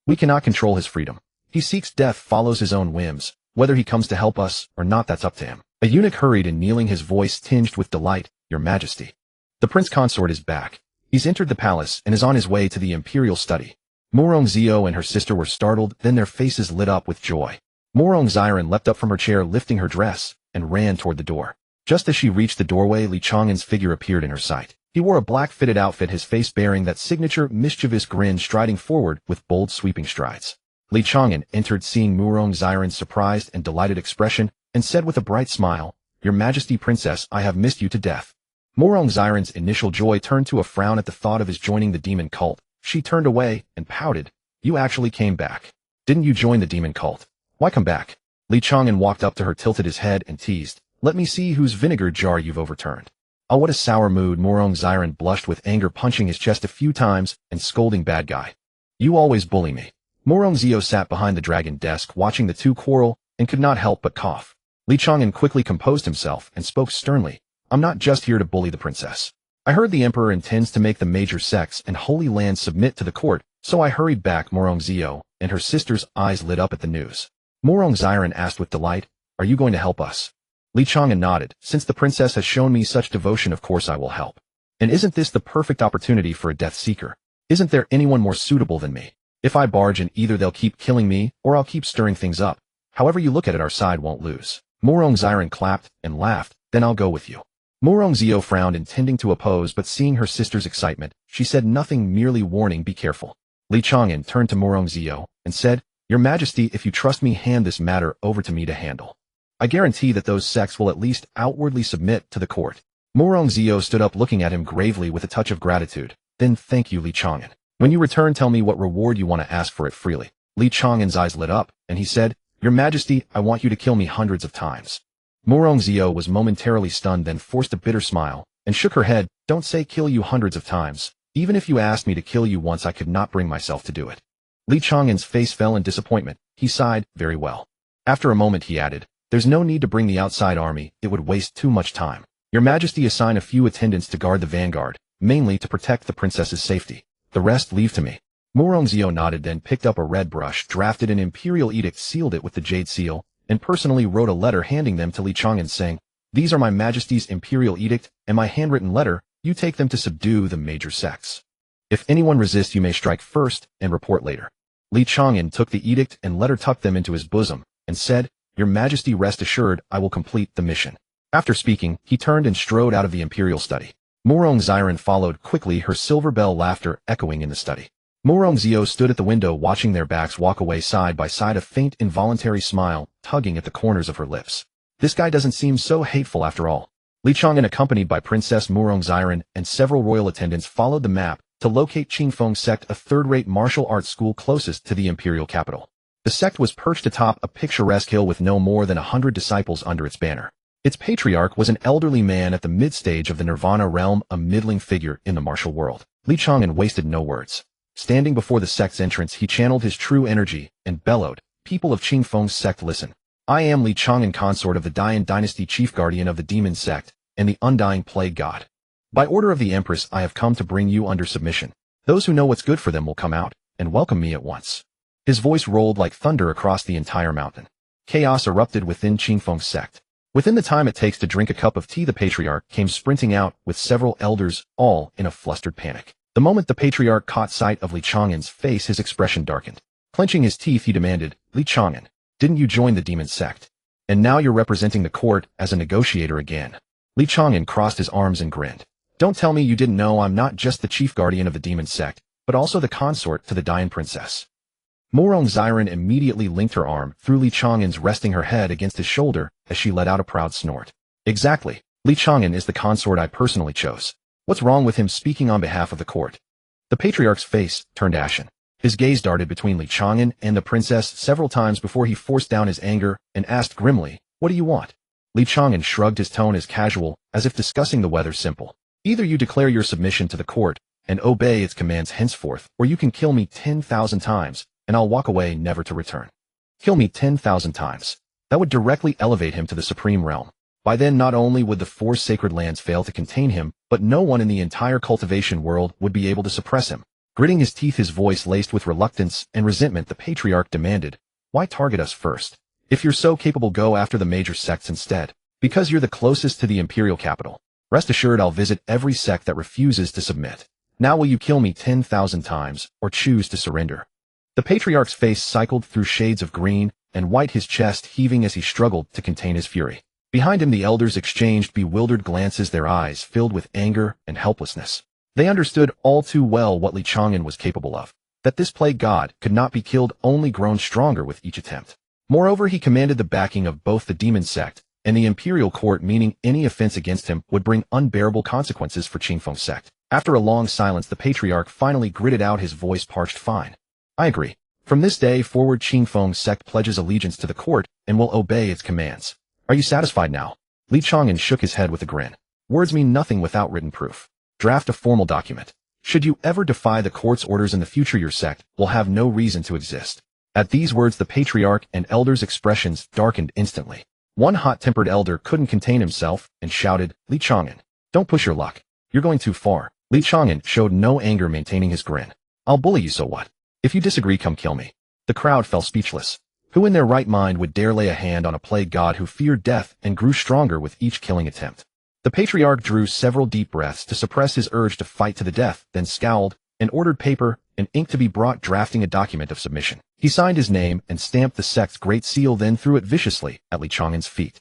We cannot control his freedom. He seeks death, follows his own whims. Whether he comes to help us or not, that's up to him. A eunuch hurried in, kneeling, his voice tinged with delight. Your Majesty. The prince consort is back. He's entered the palace and is on his way to the imperial study. Morongzio and her sister were startled, then their faces lit up with joy. Morongziren leapt up from her chair, lifting her dress, and ran toward the door. Just as she reached the doorway, Li Chang'an's figure appeared in her sight. He wore a black fitted outfit, his face bearing that signature mischievous grin, striding forward with bold sweeping strides. Li Chang'an entered, seeing Morongziren's surprised and delighted expression, and said with a bright smile, Your Majesty, Princess, I have missed you to death. Morongziren's initial joy turned to a frown at the thought of his joining the demon cult. She turned away and pouted. You actually came back. Didn't you join the demon cult? Why come back? Li Chang'an walked up to her, tilted his head, and teased. Let me see whose vinegar jar you've overturned. Oh, what a sour mood. Morongziren blushed with anger, punching his chest a few times and scolding, bad guy. You always bully me. Morongzio sat behind the dragon desk, watching the two quarrel, and could not help but cough. Li Chang'an quickly composed himself and spoke sternly. I'm not just here to bully the princess. I heard the emperor intends to make the major sects and holy lands submit to the court, so I hurried back. Morongzio and her sister's eyes lit up at the news. Morongziren asked with delight, Are you going to help us? Li Chang'an nodded. Since the princess has shown me such devotion, of course I will help. And isn't this the perfect opportunity for a death seeker? Isn't there anyone more suitable than me? If I barge in, either they'll keep killing me, or I'll keep stirring things up. However you look at it, our side won't lose. Morongziren clapped and laughed. Then I'll go with you. Morongzio frowned, intending to oppose, but seeing her sister's excitement, she said nothing, merely warning, be careful. Li Chang'an turned to Morongzio and said, Your Majesty, if you trust me, hand this matter over to me to handle. I guarantee that those sects will at least outwardly submit to the court. Morongzio stood up, looking at him gravely with a touch of gratitude. Then thank you, Li Chang'an. When you return, tell me what reward you want to ask for it freely. Li Chang'an's eyes lit up, and he said, Your Majesty, I want you to kill me hundreds of times. Morongzio was momentarily stunned, then forced a bitter smile, and shook her head. Don't say kill you hundreds of times. Even if you asked me to kill you once, I could not bring myself to do it. Li Chang'an's face fell in disappointment. He sighed, very well. After a moment he added, There's no need to bring the outside army, it would waste too much time. Your Majesty, assign a few attendants to guard the vanguard, mainly to protect the princess's safety. The rest leave to me. Morongzio nodded, then picked up a red brush, drafted an imperial edict, sealed it with the jade seal, and personally wrote a letter handing them to Li Chang'an, saying, These are my Majesty's imperial edict and my handwritten letter. You take them to subdue the major sects. If anyone resists, you may strike first and report later. Li Chang'an took the edict and letter, tucked them into his bosom, and said, Your Majesty, rest assured, I will complete the mission. After speaking, he turned and strode out of the imperial study. Morongziren followed quickly, her silver bell laughter echoing in the study. Morongzio stood at the window, watching their backs walk away side by side, a faint involuntary smile tugging at the corners of her lips. This guy doesn't seem so hateful after all. Li Chang'an, accompanied by Princess Morongziren and several royal attendants, followed the map to locate Qingfeng Sect, a third-rate martial arts school closest to the imperial capital. The sect was perched atop a picturesque hill with no more than 100 disciples under its banner. Its patriarch was an elderly man at the mid-stage of the Nirvana realm, a middling figure in the martial world. Li Chang'an wasted no words. Standing before the sect's entrance, he channeled his true energy and bellowed, People of Qingfeng Sect, listen. I am Li Chang'an, consort of the Dian Dynasty, chief guardian of the demon sect, and the undying plague god. By order of the Empress, I have come to bring you under submission. Those who know what's good for them will come out and welcome me at once. His voice rolled like thunder across the entire mountain. Chaos erupted within Qingfeng Sect. Within the time it takes to drink a cup of tea, the patriarch came sprinting out with several elders, all in a flustered panic. The moment the patriarch caught sight of Li Chang'an's face, his expression darkened. Clenching his teeth, he demanded, "Li Chang'an, didn't you join the demon sect? And now you're representing the court as a negotiator again." Li Chang'an crossed his arms and grinned. "Don't tell me you didn't know I'm not just the chief guardian of the demon sect, but also the consort to the dying princess." Murong Xiren immediately linked her arm through Li Chang'an's, resting her head against his shoulder as she let out a proud snort. "Exactly. Li Chang'an is the consort I personally chose. What's wrong with him speaking on behalf of the court?" The patriarch's face turned ashen. His gaze darted between Li Chang'an and the princess several times before he forced down his anger and asked grimly, "What do you want?" Li Chang'an shrugged, his tone as casual as if discussing the weather. "Simple. Either you declare your submission to the court and obey its commands henceforth, or you can kill me 10,000 times, and I'll walk away never to return." Kill me 10,000 times. That would directly elevate him to the supreme realm. By then, not only would the 4 sacred lands fail to contain him, but no one in the entire cultivation world would be able to suppress him. Gritting his teeth, his voice laced with reluctance and resentment, the patriarch demanded, "Why target us first? If you're so capable, go after the major sects instead. Because you're the closest to the imperial capital. Rest assured I'll visit every sect that refuses to submit. Now will you kill me 10,000 times, or choose to surrender?" The patriarch's face cycled through shades of green and white, his chest heaving as he struggled to contain his fury. Behind him, the elders exchanged bewildered glances, their eyes filled with anger and helplessness. They understood all too well what Li Chang'an was capable of, that this plague god could not be killed, only grown stronger with each attempt. Moreover, he commanded the backing of both the demon sect and the imperial court, meaning any offense against him would bring unbearable consequences for Qingfeng's sect. After a long silence, the patriarch finally gritted out, his voice parched. "Fine. I agree. From this day forward, Qingfeng's sect pledges allegiance to the court and will obey its commands. Are you satisfied now?" Li Chang'an shook his head with a grin. "Words mean nothing without written proof. Draft a formal document. Should you ever defy the court's orders in the future, your sect will have no reason to exist." At these words, the patriarch and elders' expressions darkened instantly. One hot-tempered elder couldn't contain himself and shouted, "Li Chang'an, don't push your luck. You're going too far." Li Chang'an showed no anger, maintaining his grin. "I'll bully you, so what? If you disagree, come kill me." The crowd fell speechless. Who in their right mind would dare lay a hand on a plague god who feared death and grew stronger with each killing attempt? The patriarch drew several deep breaths to suppress his urge to fight to the death, then scowled and ordered paper and ink to be brought, drafting a document of submission. He signed his name and stamped the sect's great seal, then threw it viciously at Li Chang'an's feet.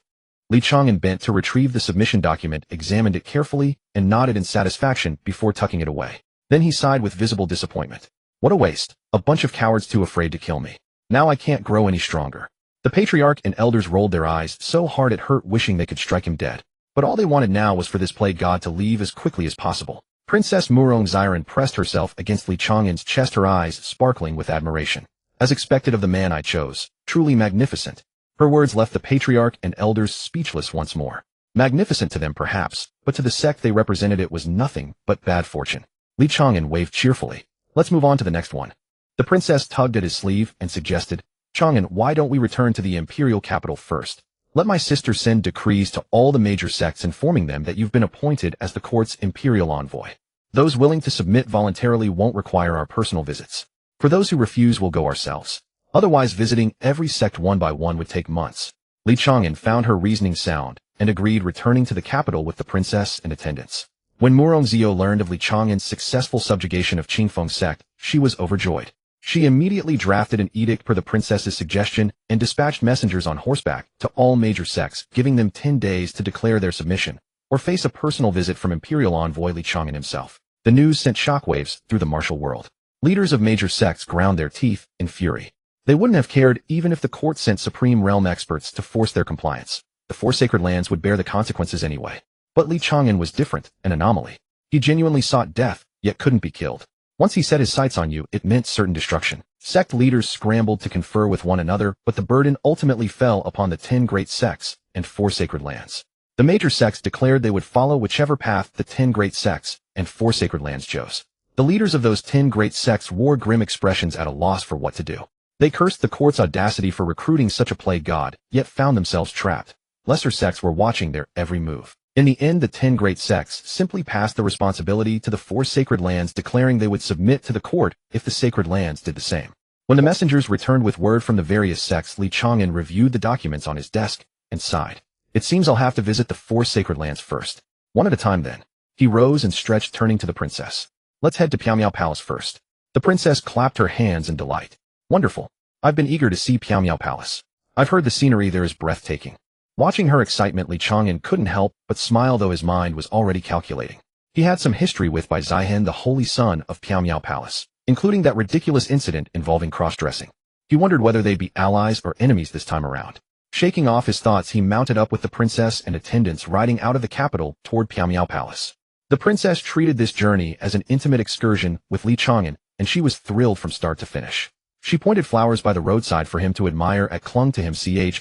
Li Chang'an bent to retrieve the submission document, examined it carefully, and nodded in satisfaction before tucking it away. Then he sighed with visible disappointment. "What a waste. A bunch of cowards too afraid to kill me. Now I can't grow any stronger." The patriarch and elders rolled their eyes so hard it hurt, wishing they could strike him dead. But all they wanted now was for this plague god to leave as quickly as possible. Princess Murong Xiren pressed herself against Li Chang'an's chest, her eyes sparkling with admiration. "As expected of the man I chose, truly magnificent." Her words left the patriarch and elders speechless once more. Magnificent to them perhaps, but to the sect they represented it was nothing but bad fortune. Li Chang'an waved cheerfully. "Let's move on to the next one." The princess tugged at his sleeve and suggested, "Chang'an, why don't we return to the imperial capital first? Let my sister send decrees to all the major sects informing them that you've been appointed as the court's imperial envoy. Those willing to submit voluntarily won't require our personal visits. For those who refuse, we'll go ourselves. Otherwise, visiting every sect one by one would take months." Li Chang'an found her reasoning sound and agreed, returning to the capital with the princess and attendants. When Murong Zio learned of Li Chang'an's successful subjugation of Qingfeng's sect, she was overjoyed. She immediately drafted an edict per the princess's suggestion and dispatched messengers on horseback to all major sects, giving them 10 days to declare their submission or face a personal visit from imperial envoy Li Chang'an himself. The news sent shockwaves through the martial world. Leaders of major sects ground their teeth in fury. They wouldn't have cared even if the court sent supreme realm experts to force their compliance. The 4 sacred lands would bear the consequences anyway. But Li Chang'an was different, an anomaly. He genuinely sought death, yet couldn't be killed. Once he set his sights on you, it meant certain destruction. Sect leaders scrambled to confer with one another, but the burden ultimately fell upon the 10 great sects and 4 sacred lands. The major sects declared they would follow whichever path the 10 great sects and 4 sacred lands chose. The leaders of those 10 great sects wore grim expressions, at a loss for what to do. They cursed the court's audacity for recruiting such a plague god, yet found themselves trapped. Lesser sects were watching their every move. In the end, the 10 great sects simply passed the responsibility to the 4 sacred lands, declaring they would submit to the court if the sacred lands did the same. When the messengers returned with word from the various sects, Li Chang'an reviewed the documents on his desk and sighed. "It seems I'll have to visit the 4 sacred lands first. One at a time then." He rose and stretched, turning to the princess. Let's head to Piao Palace first. The princess clapped her hands in delight. Wonderful. I've been eager to see Piao Palace. I've heard the scenery there is breathtaking. Watching her excitement, Chang'an couldn't help but smile, though his mind was already calculating. He had some history with Bai Zihen, the holy son of Piao Palace, including that ridiculous incident involving cross-dressing. He wondered whether they'd be allies or enemies this time around. Shaking off his thoughts, he mounted up with the princess and attendants, riding out of the capital toward Piao Palace. The princess treated this journey as an intimate excursion with Chang'an, and she was thrilled from start to finish. She pointed flowers by the roadside for him to admire and clung to him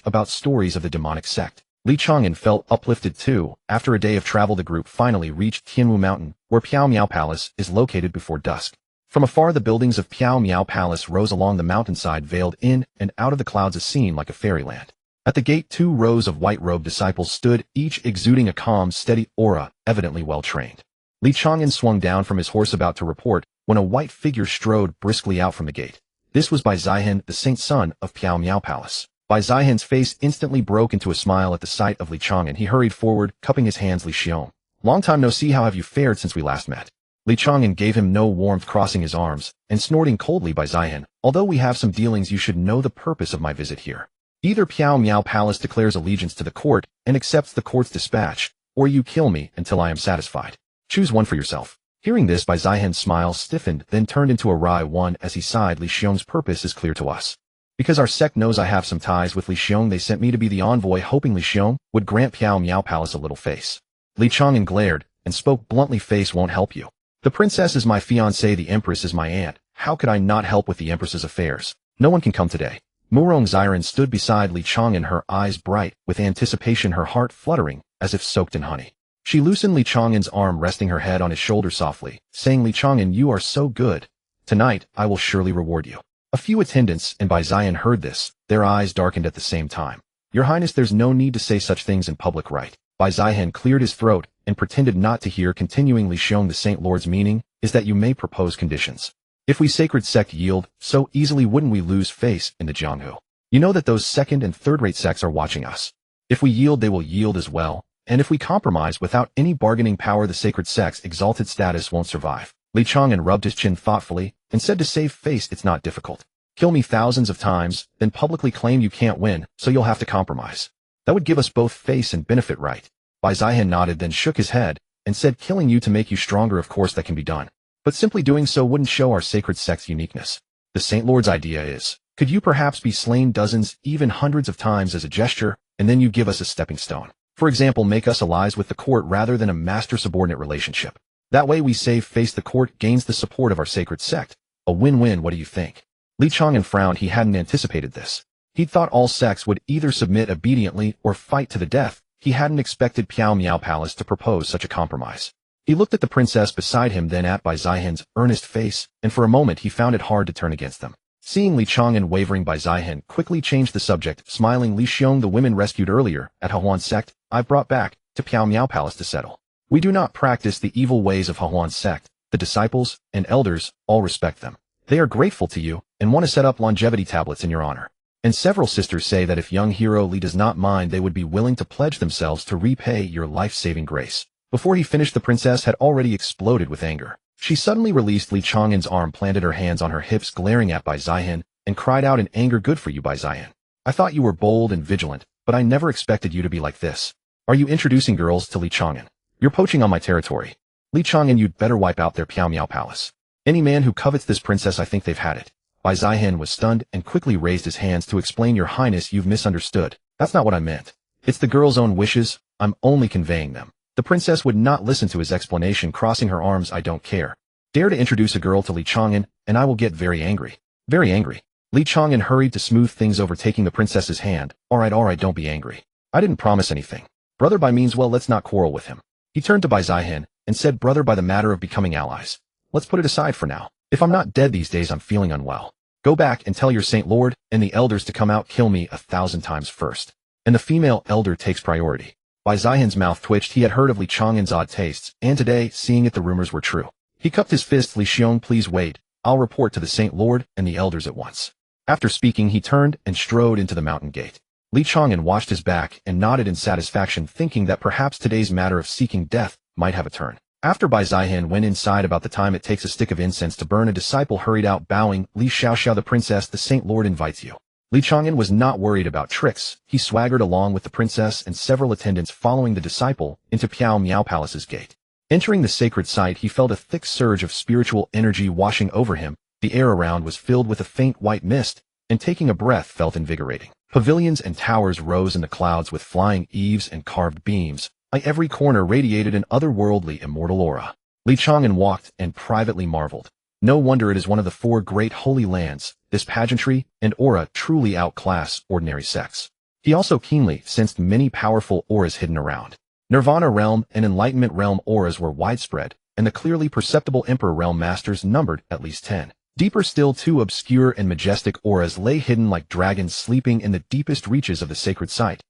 about stories of the demonic sect. Chang'an felt uplifted too. After a day of travel, the group finally reached Tianwu Mountain, where Piao Palace is located before dusk. From afar, the buildings of Piao Palace rose along the mountainside, veiled in and out of the clouds, a scene like a fairyland. At the gate, 2 rows of white-robed disciples stood, each exuding a calm, steady aura, evidently well-trained. Chang'an swung down from his horse, about to report, when a white figure strode briskly out from the gate. This was Bai Zihen, the saint son of Piao Palace. Bai Zihen's face instantly broke into a smile at the sight of Chang'an. He hurried forward, cupping his hands. Li Xiong. Long time no see, how have you fared since we last met? Chang'an gave him no warmth, crossing his arms and snorting coldly. Bai Zihen, although we have some dealings, you should know the purpose of my visit here. Either Piao Palace declares allegiance to the court and accepts the court's dispatch, or you kill me until I am satisfied. Choose one for yourself. Hearing this, Bai Zihen's smile stiffened, then turned into a wry one as he sighed. Li Xiong's purpose is clear to us. Because our sect knows I have some ties with Li Xiong, they sent me to be the envoy, hoping Li Xiong would grant Piao Palace a little face. Chang'an glared and spoke bluntly, face won't help you. The princess is my fiancée, the empress is my aunt. How could I not help with the empress's affairs? No one can come today. Murong Xiren stood beside Chang'an, her eyes bright with anticipation, her heart fluttering as if soaked in honey. She loosened Chang'an's arm, resting her head on his shoulder softly, saying, Chang'an, you are so good. Tonight, I will surely reward you. A few attendants and Bai Zihen heard this. Their eyes darkened at the same time. Your Highness, there's no need to say such things in public, right? Bai Zihen cleared his throat and pretended not to hear, continuing, Li Xiong, the Saint Lord's meaning is that you may propose conditions. If we sacred sect yield, so easily wouldn't we lose face in the Jianghu? You know that those second and third-rate sects are watching us. If we yield, they will yield as well. And if we compromise without any bargaining power, the sacred sect's exalted status won't survive. Chang'an rubbed his chin thoughtfully and said, to save face, it's not difficult. Kill me thousands of times, then publicly claim you can't win, so you'll have to compromise. That would give us both face and benefit, right? Bai Zihen nodded, then shook his head and said, killing you to make you stronger, of course that can be done. But simply doing so wouldn't show our sacred sect's uniqueness. The Saint Lord's idea is, could you perhaps be slain dozens, even hundreds of times as a gesture, and then you give us a stepping stone? For example, make us allies with the court rather than a master-subordinate relationship. That way we save face, the court gains the support of our sacred sect. A win-win, what do you think? Chang'an frowned. He hadn't anticipated this. He'd thought all sects would either submit obediently or fight to the death. He hadn't expected Piao Palace to propose such a compromise. He looked at the princess beside him, then at Bai Zihen's earnest face, and for a moment he found it hard to turn against them. Seeing Chang'an wavering, Bai Zihen quickly changed the subject, smiling. Li Xiong, the women rescued earlier at Hehuan's sect, I've brought back to Piao Palace to settle. We do not practice the evil ways of Hehuan's sect. The disciples and elders all respect them. They are grateful to you and want to set up longevity tablets in your honor. And several sisters say that if young hero Li does not mind, they would be willing to pledge themselves to repay your life-saving grace. Before he finished, the princess had already exploded with anger. She suddenly released Chang'an's arm, planted her hands on her hips, glaring at Bai Zihen, and cried out in anger, good for you, Bai Zihen. I thought you were bold and vigilant, but I never expected you to be like this. Are you introducing girls to Chang'an? You're poaching on my territory. Chang'an, you'd better wipe out their Piao Palace. Any man who covets this princess, I think they've had it. Bai Zihen was stunned and quickly raised his hands to explain, Your Highness, you've misunderstood. That's not what I meant. It's the girl's own wishes. I'm only conveying them. The princess would not listen to his explanation, crossing her arms. I don't care. Dare to introduce a girl to Chang'an, and I will get very angry. Very angry. Chang'an hurried to smooth things over, taking the princess's hand. All right, don't be angry. I didn't promise anything. Brother Bai means well, let's not quarrel with him. He turned to Bai Zihen and said, Brother Bai, the matter of becoming allies. Let's put it aside for now. If I'm not dead these days, I'm feeling unwell. Go back and tell your Saint Lord and the elders to come out, kill me 1,000 times first. And the female elder takes priority. Bai Zihen's mouth twitched. He had heard of Chang'an's odd tastes, and today, seeing it, the rumors were true. He cupped his fist. Li Xiong, please wait. I'll report to the Saint Lord and the elders at once. After speaking, he turned and strode into the mountain gate. Chang'an watched his back and nodded in satisfaction, thinking that perhaps today's matter of seeking death might have a turn. After Bai Zihan went inside about the time it takes a stick of incense to burn, a disciple hurried out bowing. Li Xiaoxiao, the princess, the Saint Lord invites you. Li Chang'an was not worried about tricks. He swaggered along with the princess and several attendants following the disciple into Piao Miao Palace's gate. Entering the sacred site, he felt a thick surge of spiritual energy washing over him. The air around was filled with a faint white mist, and taking a breath felt invigorating. Pavilions and towers rose in the clouds with flying eaves and carved beams. Every corner radiated an otherworldly immortal aura. Li Chang'an walked and privately marveled. No wonder it is one of the 4 great holy lands. This pageantry and aura truly outclass ordinary sects. He also keenly sensed many powerful auras hidden around. Nirvana realm and Enlightenment realm auras were widespread, and the clearly perceptible Emperor realm masters numbered at least 10. Deeper still, 2 obscure and majestic auras lay hidden like dragons sleeping in the deepest reaches of the sacred site.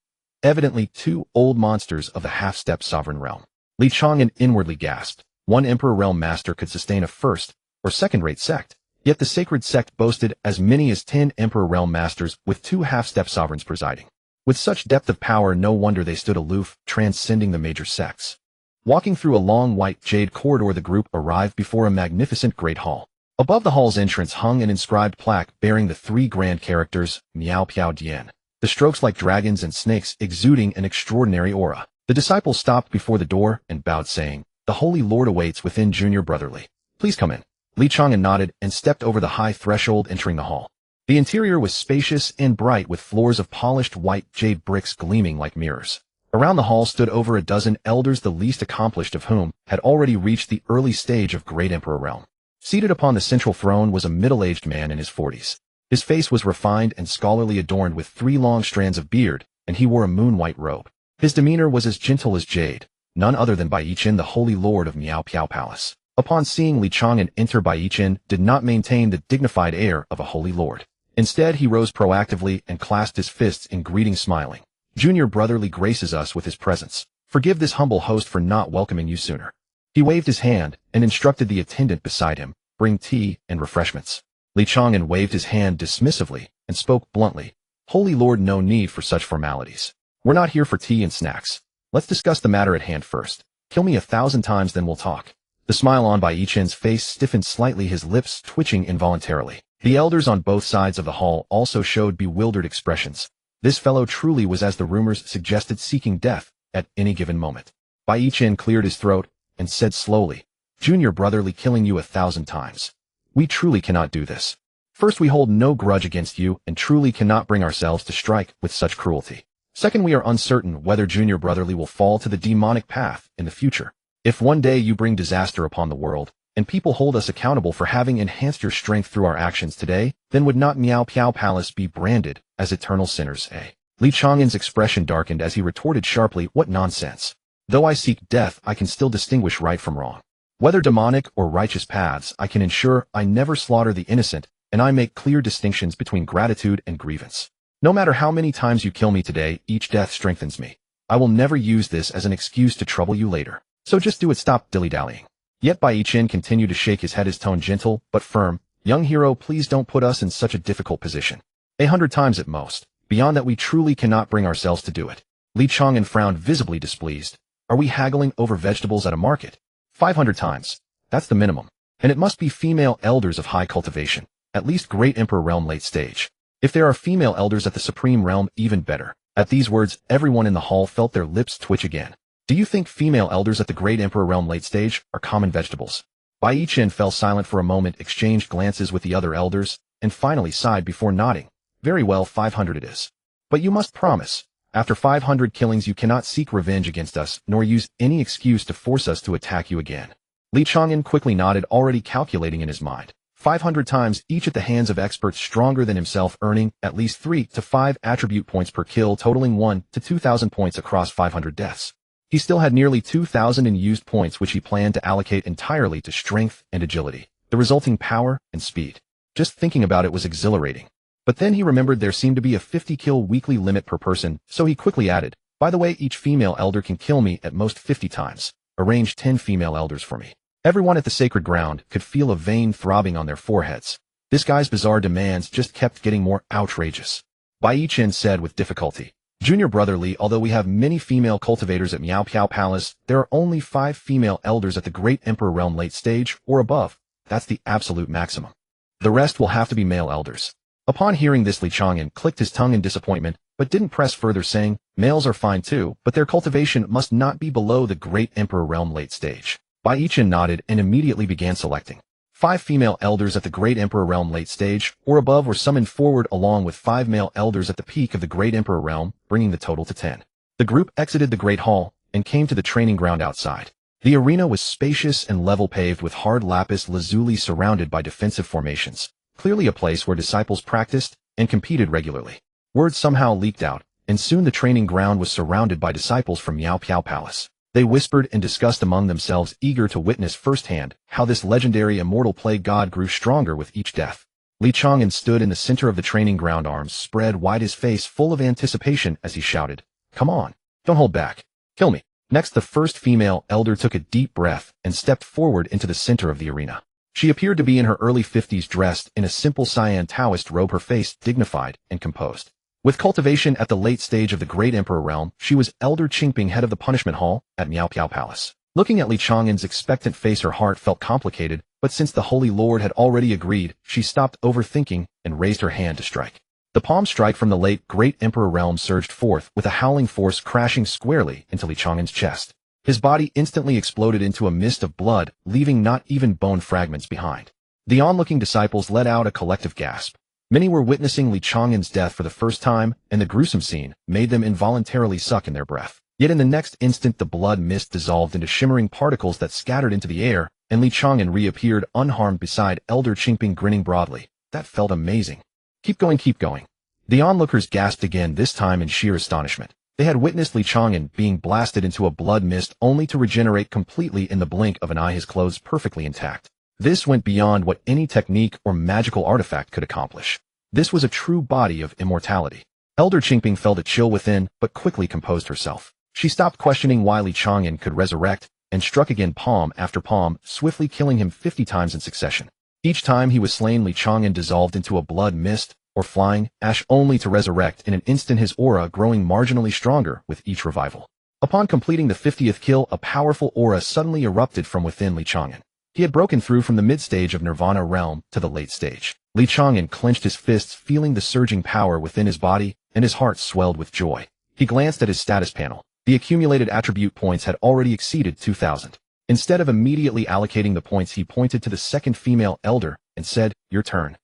Evidently 2 old monsters of the half-step sovereign realm. Li Chang'an inwardly gasped. One Emperor realm master could sustain a first or second-rate sect, yet the sacred sect boasted as many as 10 Emperor realm masters with 2 half-step sovereigns presiding. With such depth of power, no wonder they stood aloof, transcending the major sects. Walking through a long white jade corridor, the group arrived before a magnificent great hall. Above the hall's entrance hung an inscribed plaque bearing the 3 grand characters, Miao Piao Dian. The strokes like dragons and snakes exuding an extraordinary aura. The disciple stopped before the door and bowed, saying, "The Holy Lord awaits within, Junior Brotherly. Please come in." Li Chang'an nodded and stepped over the high threshold, entering the hall. The interior was spacious and bright, with floors of polished white jade bricks gleaming like mirrors. Around the hall stood over a dozen elders, the least accomplished of whom had already reached the early stage of Great Emperor realm. Seated upon the central throne was a middle-aged man in his 40s. His face was refined and scholarly, adorned with 3 long strands of beard, and he wore a moon-white robe. His demeanor was as gentle as jade, none other than Bai Yichen, the Holy Lord of Miao Piao Palace. Upon seeing Li Chang'an enter, Bai Yichen did not maintain the dignified air of a holy lord. Instead, he rose proactively and clasped his fists in greeting, smiling. "Junior Brotherly graces us with his presence. Forgive this humble host for not welcoming you sooner." He waved his hand and instructed the attendant beside him, "Bring tea and refreshments." Li Chang'an waved his hand dismissively and spoke bluntly, "Holy Lord, no need for such formalities. We're not here for tea and snacks. Let's discuss the matter at hand first. Kill me 1,000 times, then we'll talk." The smile on Bai Yichen's face stiffened slightly, his lips twitching involuntarily. The elders on both sides of the hall also showed bewildered expressions. This fellow truly was, as the rumors suggested, seeking death at any given moment. Bai Yichen cleared his throat and said slowly, "Junior Brotherly, killing you 1,000 times. We truly cannot do this. First, we hold no grudge against you and truly cannot bring ourselves to strike with such cruelty. Second, we are uncertain whether Junior Brotherly will fall to the demonic path in the future. If one day you bring disaster upon the world, and people hold us accountable for having enhanced your strength through our actions today, then would not Miao Piao Palace be branded as eternal sinners, eh?" Li Chang'an's expression darkened as he retorted sharply, "What nonsense. Though I seek death, I can still distinguish right from wrong. Whether demonic or righteous paths, I can ensure I never slaughter the innocent, and I make clear distinctions between gratitude and grievance. No matter how many times you kill me today, each death strengthens me. I will never use this as an excuse to trouble you later. So just do it, stop dilly-dallying." Yet Bai Yichen continued to shake his head, his tone gentle but firm. "Young hero, please don't put us in such a difficult position. 100 times at most. Beyond that, we truly cannot bring ourselves to do it." Li Chang'an frowned, visibly displeased. "Are we haggling over vegetables at a market? 500 times. That's the minimum. And it must be female elders of high cultivation, at least Great Emperor realm late stage. If there are female elders at the Supreme realm, even better." At these words, everyone in the hall felt their lips twitch again. "Do you think female elders at the Great Emperor realm late stage are common vegetables?" Bai Yichen fell silent for a moment, exchanged glances with the other elders, and finally sighed before nodding. "Very well, 500 it is. But you must promise, after 500 killings you cannot seek revenge against us, nor use any excuse to force us to attack you again." Li Chang'an quickly nodded, already calculating in his mind. 500 times, each at the hands of experts stronger than himself, earning at least 3 to 5 attribute points per kill, totaling 1 to 2,000 points across 500 deaths. He still had nearly 2,000 in used points, which he planned to allocate entirely to strength and agility, the resulting power and speed. Just thinking about it was exhilarating. But then he remembered there seemed to be a 50-kill weekly limit per person, so he quickly added, "By the way, each female elder can kill me at most 50 times. Arrange 10 female elders for me." Everyone at the sacred ground could feel a vein throbbing on their foreheads. This guy's bizarre demands just kept getting more outrageous. Bai Yichen said with difficulty, Junior brother Li, although we have many female cultivators at Miao Piao Palace, there are only 5 female elders at the Great Emperor Realm late stage or above. That's the absolute maximum. The rest will have to be male elders. Upon hearing this, Li Chang'an clicked his tongue in disappointment, but didn't press further, saying, males are fine too, but their cultivation must not be below the Great Emperor Realm late stage. Bai Yichen nodded and immediately began selecting. 5 female elders at the Great Emperor Realm late stage or above were summoned forward along with 5 male elders at the peak of the Great Emperor Realm, bringing the total to 10. The group exited the Great Hall and came to the training ground outside. The arena was spacious and level, paved with hard lapis lazuli, surrounded by defensive formations, clearly a place where disciples practiced and competed regularly. Word somehow leaked out, and soon the training ground was surrounded by disciples from Miao Piao Palace. They whispered and discussed among themselves, eager to witness firsthand how this legendary immortal plague god grew stronger with each death. Li Chang'an stood in the center of the training ground, arms spread wide, his face full of anticipation as he shouted, "Come on, don't hold back. Kill me." Next, the first female elder took a deep breath and stepped forward into the center of the arena. She appeared to be in her early 50s, dressed in a simple cyan Taoist robe, her face dignified and composed. With cultivation at the late stage of the Great Emperor Realm, she was Elder Qingping, head of the Punishment Hall at Miao Piao Palace. Looking at Li Chang'an's expectant face, her heart felt complicated, but since the Holy Lord had already agreed, she stopped overthinking and raised her hand to strike. The palm strike from the late Great Emperor Realm surged forth with a howling force, crashing squarely into Li Chang'an's chest. His body instantly exploded into a mist of blood, leaving not even bone fragments behind. The onlooking disciples let out a collective gasp. Many were witnessing Li Chang'an's death for the first time, and the gruesome scene made them involuntarily suck in their breath. Yet in the next instant, the blood mist dissolved into shimmering particles that scattered into the air, and Li Chang'an reappeared unharmed beside Elder Qingping, grinning broadly. That felt amazing. Keep going, keep going. The onlookers gasped again, this time in sheer astonishment. They had witnessed Li Chang'an being blasted into a blood mist only to regenerate completely in the blink of an eye, his clothes perfectly intact. This went beyond what any technique or magical artifact could accomplish. This was a true body of immortality. Elder Qingping felt a chill within, but quickly composed herself. She stopped questioning why Li Chang'an could resurrect, and struck again, palm after palm, swiftly killing him 50 times in succession. Each time he was slain, Li Chang'an dissolved into a blood mist, or flying ash, only to resurrect in an instant, his aura growing marginally stronger with each revival. Upon completing the 50th kill, a powerful aura suddenly erupted from within Li Chang'an. He had broken through from the mid-stage of Nirvana realm to the late stage. Li Chang'an clenched his fists, feeling the surging power within his body, and his heart swelled with joy. He glanced at his status panel. The accumulated attribute points had already exceeded 2,000. Instead of immediately allocating the points, he pointed to the second female elder and said, "Your turn."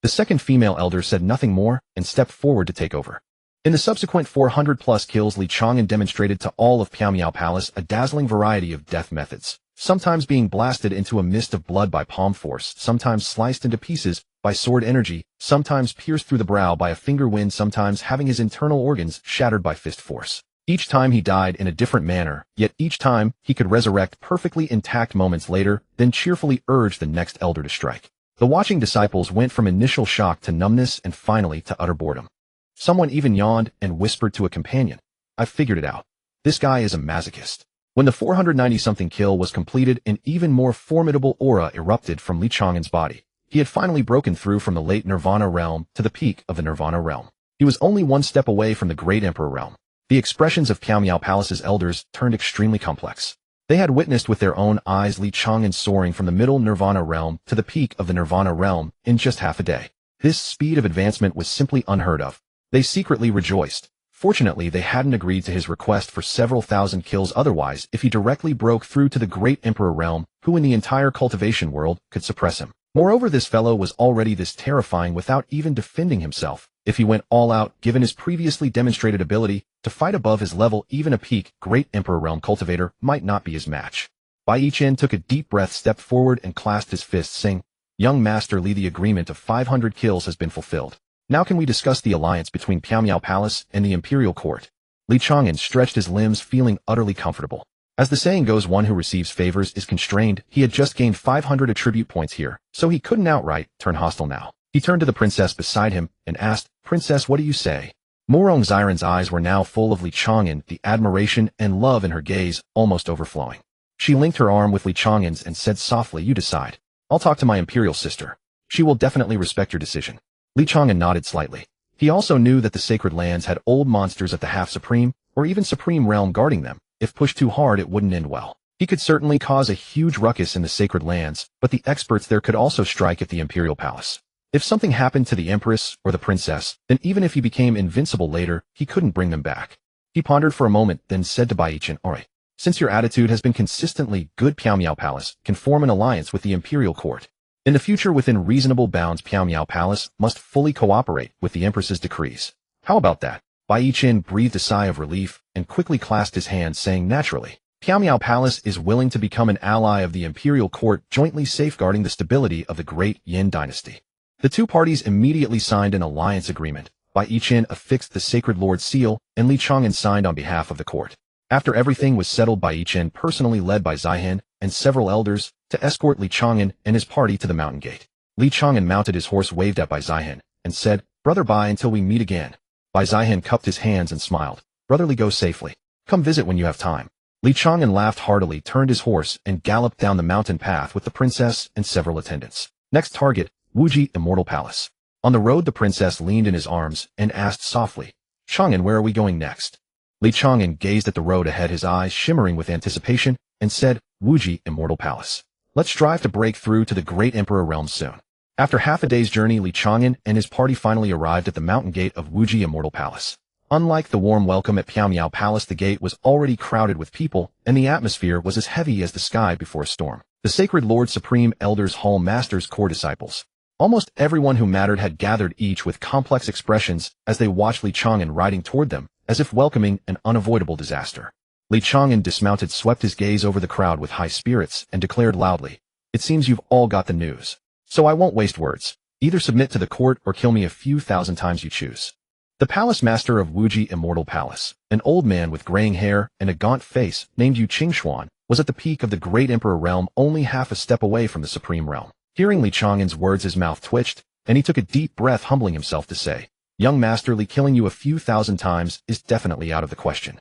The second female elder said nothing more and stepped forward to take over. In the subsequent 400+ kills, Li Chang'an demonstrated to all of Piao Miao Palace a dazzling variety of death methods, sometimes being blasted into a mist of blood by palm force, sometimes sliced into pieces by sword energy, sometimes pierced through the brow by a finger wind, sometimes having his internal organs shattered by fist force. Each time he died in a different manner, yet each time he could resurrect perfectly intact moments later, then cheerfully urge the next elder to strike. The watching disciples went from initial shock to numbness and finally to utter boredom. Someone even yawned and whispered to a companion, "I've figured it out. This guy is a masochist." When the 490-something kill was completed, an even more formidable aura erupted from Li Chang'an's body. He had finally broken through from the late Nirvana realm to the peak of the Nirvana realm. He was only one step away from the Great Emperor realm. The expressions of Piao Miao Palace's elders turned extremely complex. They had witnessed with their own eyes Li Chang'an soaring from the middle Nirvana realm to the peak of the Nirvana realm in just half a day. This speed of advancement was simply unheard of. They secretly rejoiced. Fortunately, they hadn't agreed to his request for several thousand kills. Otherwise, if he directly broke through to the Great Emperor realm, who in the entire cultivation world could suppress him? Moreover, this fellow was already this terrifying without even defending himself. If he went all out, given his previously demonstrated ability to fight above his level, even a peak Great Emperor realm cultivator might not be his match. Bai Yichen took a deep breath, stepped forward, and clasped his fists, saying, "Young Master Li, the agreement of 500 kills has been fulfilled. Now can we discuss the alliance between Piao Miao Palace and the Imperial Court?" Li Chang'an stretched his limbs, feeling utterly comfortable. As the saying goes, one who receives favors is constrained. He had just gained 500 attribute points here, so he couldn't outright turn hostile now. He turned to the princess beside him and asked, "Princess, what do you say?" Morong Xiren's eyes were now full of Li Chang'an, the admiration and love in her gaze almost overflowing. She linked her arm with Li Chang'an's and said softly, "You decide. I'll talk to my imperial sister. She will definitely respect your decision." Li Chang'an nodded slightly. He also knew that the sacred lands had old monsters at the half-supreme, or even supreme realm guarding them. If pushed too hard, it wouldn't end well. He could certainly cause a huge ruckus in the sacred lands, but the experts there could also strike at the imperial palace. If something happened to the empress or the princess, then even if he became invincible later, he couldn't bring them back. He pondered for a moment, then said to Baichin, "Alright, since your attitude has been consistently good, Piao Miao Palace can form an alliance with the imperial court. In the future, within reasonable bounds, Piao Miao Palace must fully cooperate with the empress's decrees. How about that?" Bai Qin breathed a sigh of relief and quickly clasped his hands, saying naturally, "Piao Miao Palace is willing to become an ally of the imperial court, jointly safeguarding the stability of the great Yin dynasty." The two parties immediately signed an alliance agreement. Bai Qin affixed the Sacred Lord's seal, and Li Chang'an signed on behalf of the court. After everything was settled, Bai Qin personally led Bai Zihan and several elders to escort Li Chang'an and his party to the mountain gate. Li Chang'an mounted his horse, waved at Bai Zihan, and said, "Brother Bai, until we meet again." Bai Zihan cupped his hands and smiled. "Brotherly, go safely. Come visit when you have time." Li Chang'an laughed heartily, turned his horse, and galloped down the mountain path with the princess and several attendants. Next target, Wuji Immortal Palace. On the road, the princess leaned in his arms and asked softly, "Chang'an, where are we going next?" Li Chang'an gazed at the road ahead, his eyes shimmering with anticipation, and said, "Wuji Immortal Palace. Let's strive to break through to the great emperor realm soon." After half a day's journey, Li Chang'an and his party finally arrived at the mountain gate of Wuji Immortal Palace. Unlike the warm welcome at Piao Miao Palace, the gate was already crowded with people, and the atmosphere was as heavy as the sky before a storm. The Sacred Lord Supreme Elders Hall Masters core disciples. Almost everyone who mattered had gathered, each with complex expressions as they watched Li Chang'an riding toward them, as if welcoming an unavoidable disaster. Li Chang'an, dismounted, swept his gaze over the crowd with high spirits and declared loudly, "It seems you've all got the news. So I won't waste words. Either submit to the court or kill me a few thousand times, you choose." The palace master of Wuji Immortal Palace, an old man with graying hair and a gaunt face named Yu Qingxuan, was at the peak of the great emperor realm, only half a step away from the supreme realm. Hearing Li Chang'an's words, his mouth twitched, and he took a deep breath, humbling himself to say, "Young Master Li, killing you a few thousand times is definitely out of the question.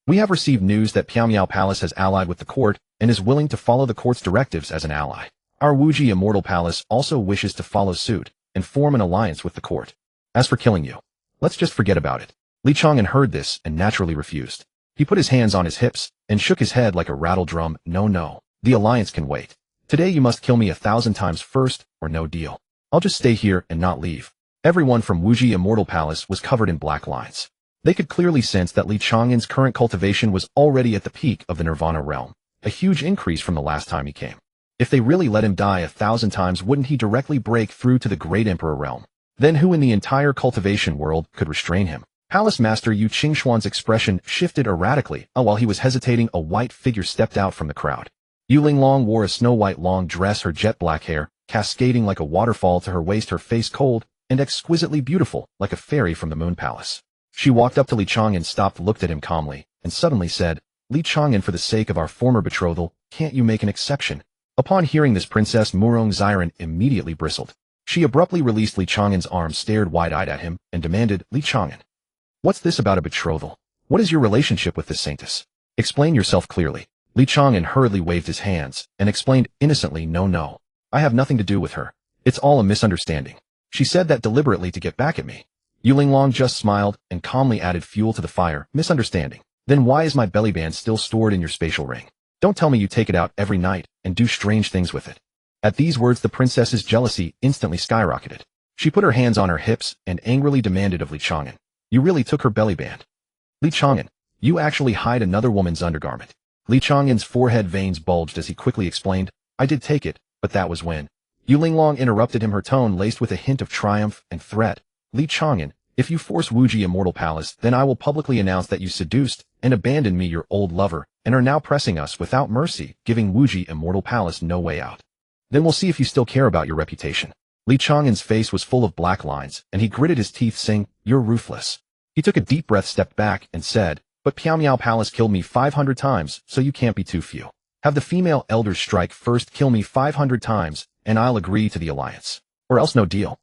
We have received news that Piao Miao Palace has allied with the court and is willing to follow the court's directives as an ally. Our Wuji Immortal Palace also wishes to follow suit and form an alliance with the court. As for killing you, let's just forget about it." Li Chang'an heard this and naturally refused. He put his hands on his hips and shook his head like a rattle drum. No, the alliance can wait. Today you must kill me 1,000 times first, or no deal. I'll just stay here and not leave. Everyone from Wuji Immortal Palace was covered in black lines. They could clearly sense that Li Chang'an's current cultivation was already at the peak of the Nirvana realm, a huge increase from the last time he came. If they really let him die 1,000 times, wouldn't he directly break through to the great emperor realm? Then who in the entire cultivation world could restrain him? Palace Master Yu Qingxuan's expression shifted erratically, while he was hesitating, a white figure stepped out from the crowd. Yu Linglong wore a snow-white long dress, her jet black hair cascading like a waterfall to her waist, her face cold and exquisitely beautiful, like a fairy from the Moon Palace. She walked up to Li Chang'an, stopped, looked at him calmly, and suddenly said, "Li Chang'an, for the sake of our former betrothal, can't you make an exception?" Upon hearing this, Princess Murong Xiren immediately bristled. She abruptly released Li Chang'an's arm, stared wide-eyed at him, and demanded, "Li Chang'an, what's this about a betrothal? What is your relationship with this saintess? Explain yourself clearly." Li Chang'an hurriedly waved his hands and explained innocently, No, I have nothing to do with her. It's all a misunderstanding. She said that deliberately to get back at me." Yu Linglong just smiled and calmly added fuel to the fire. "Misunderstanding? Then why is my belly band still stored in your spatial ring? Don't tell me you take it out every night and do strange things with it." At these words, the princess's jealousy instantly skyrocketed. She put her hands on her hips and angrily demanded of Li Chang'an, "You really took her belly band? Li Chang'an, you actually hide another woman's undergarment." Li Chang'an's forehead veins bulged as he quickly explained, "I did take it, but that was when." Yu Linglong interrupted him, her tone laced with a hint of triumph and threat. "Li Chang'an, if you force Wuji Immortal Palace, then I will publicly announce that you seduced and abandoned me, your old lover, and are now pressing us without mercy, giving Wuji Immortal Palace no way out. Then we'll see if you still care about your reputation." Li Chang'an's face was full of black lines, and he gritted his teeth, saying, "You're ruthless." He took a deep breath, stepped back, and said, "But Piao Miao Palace killed me 500 times, so you can't be too few. Have the female elders strike first, kill me 500 times, and I'll agree to the alliance. Or else no deal."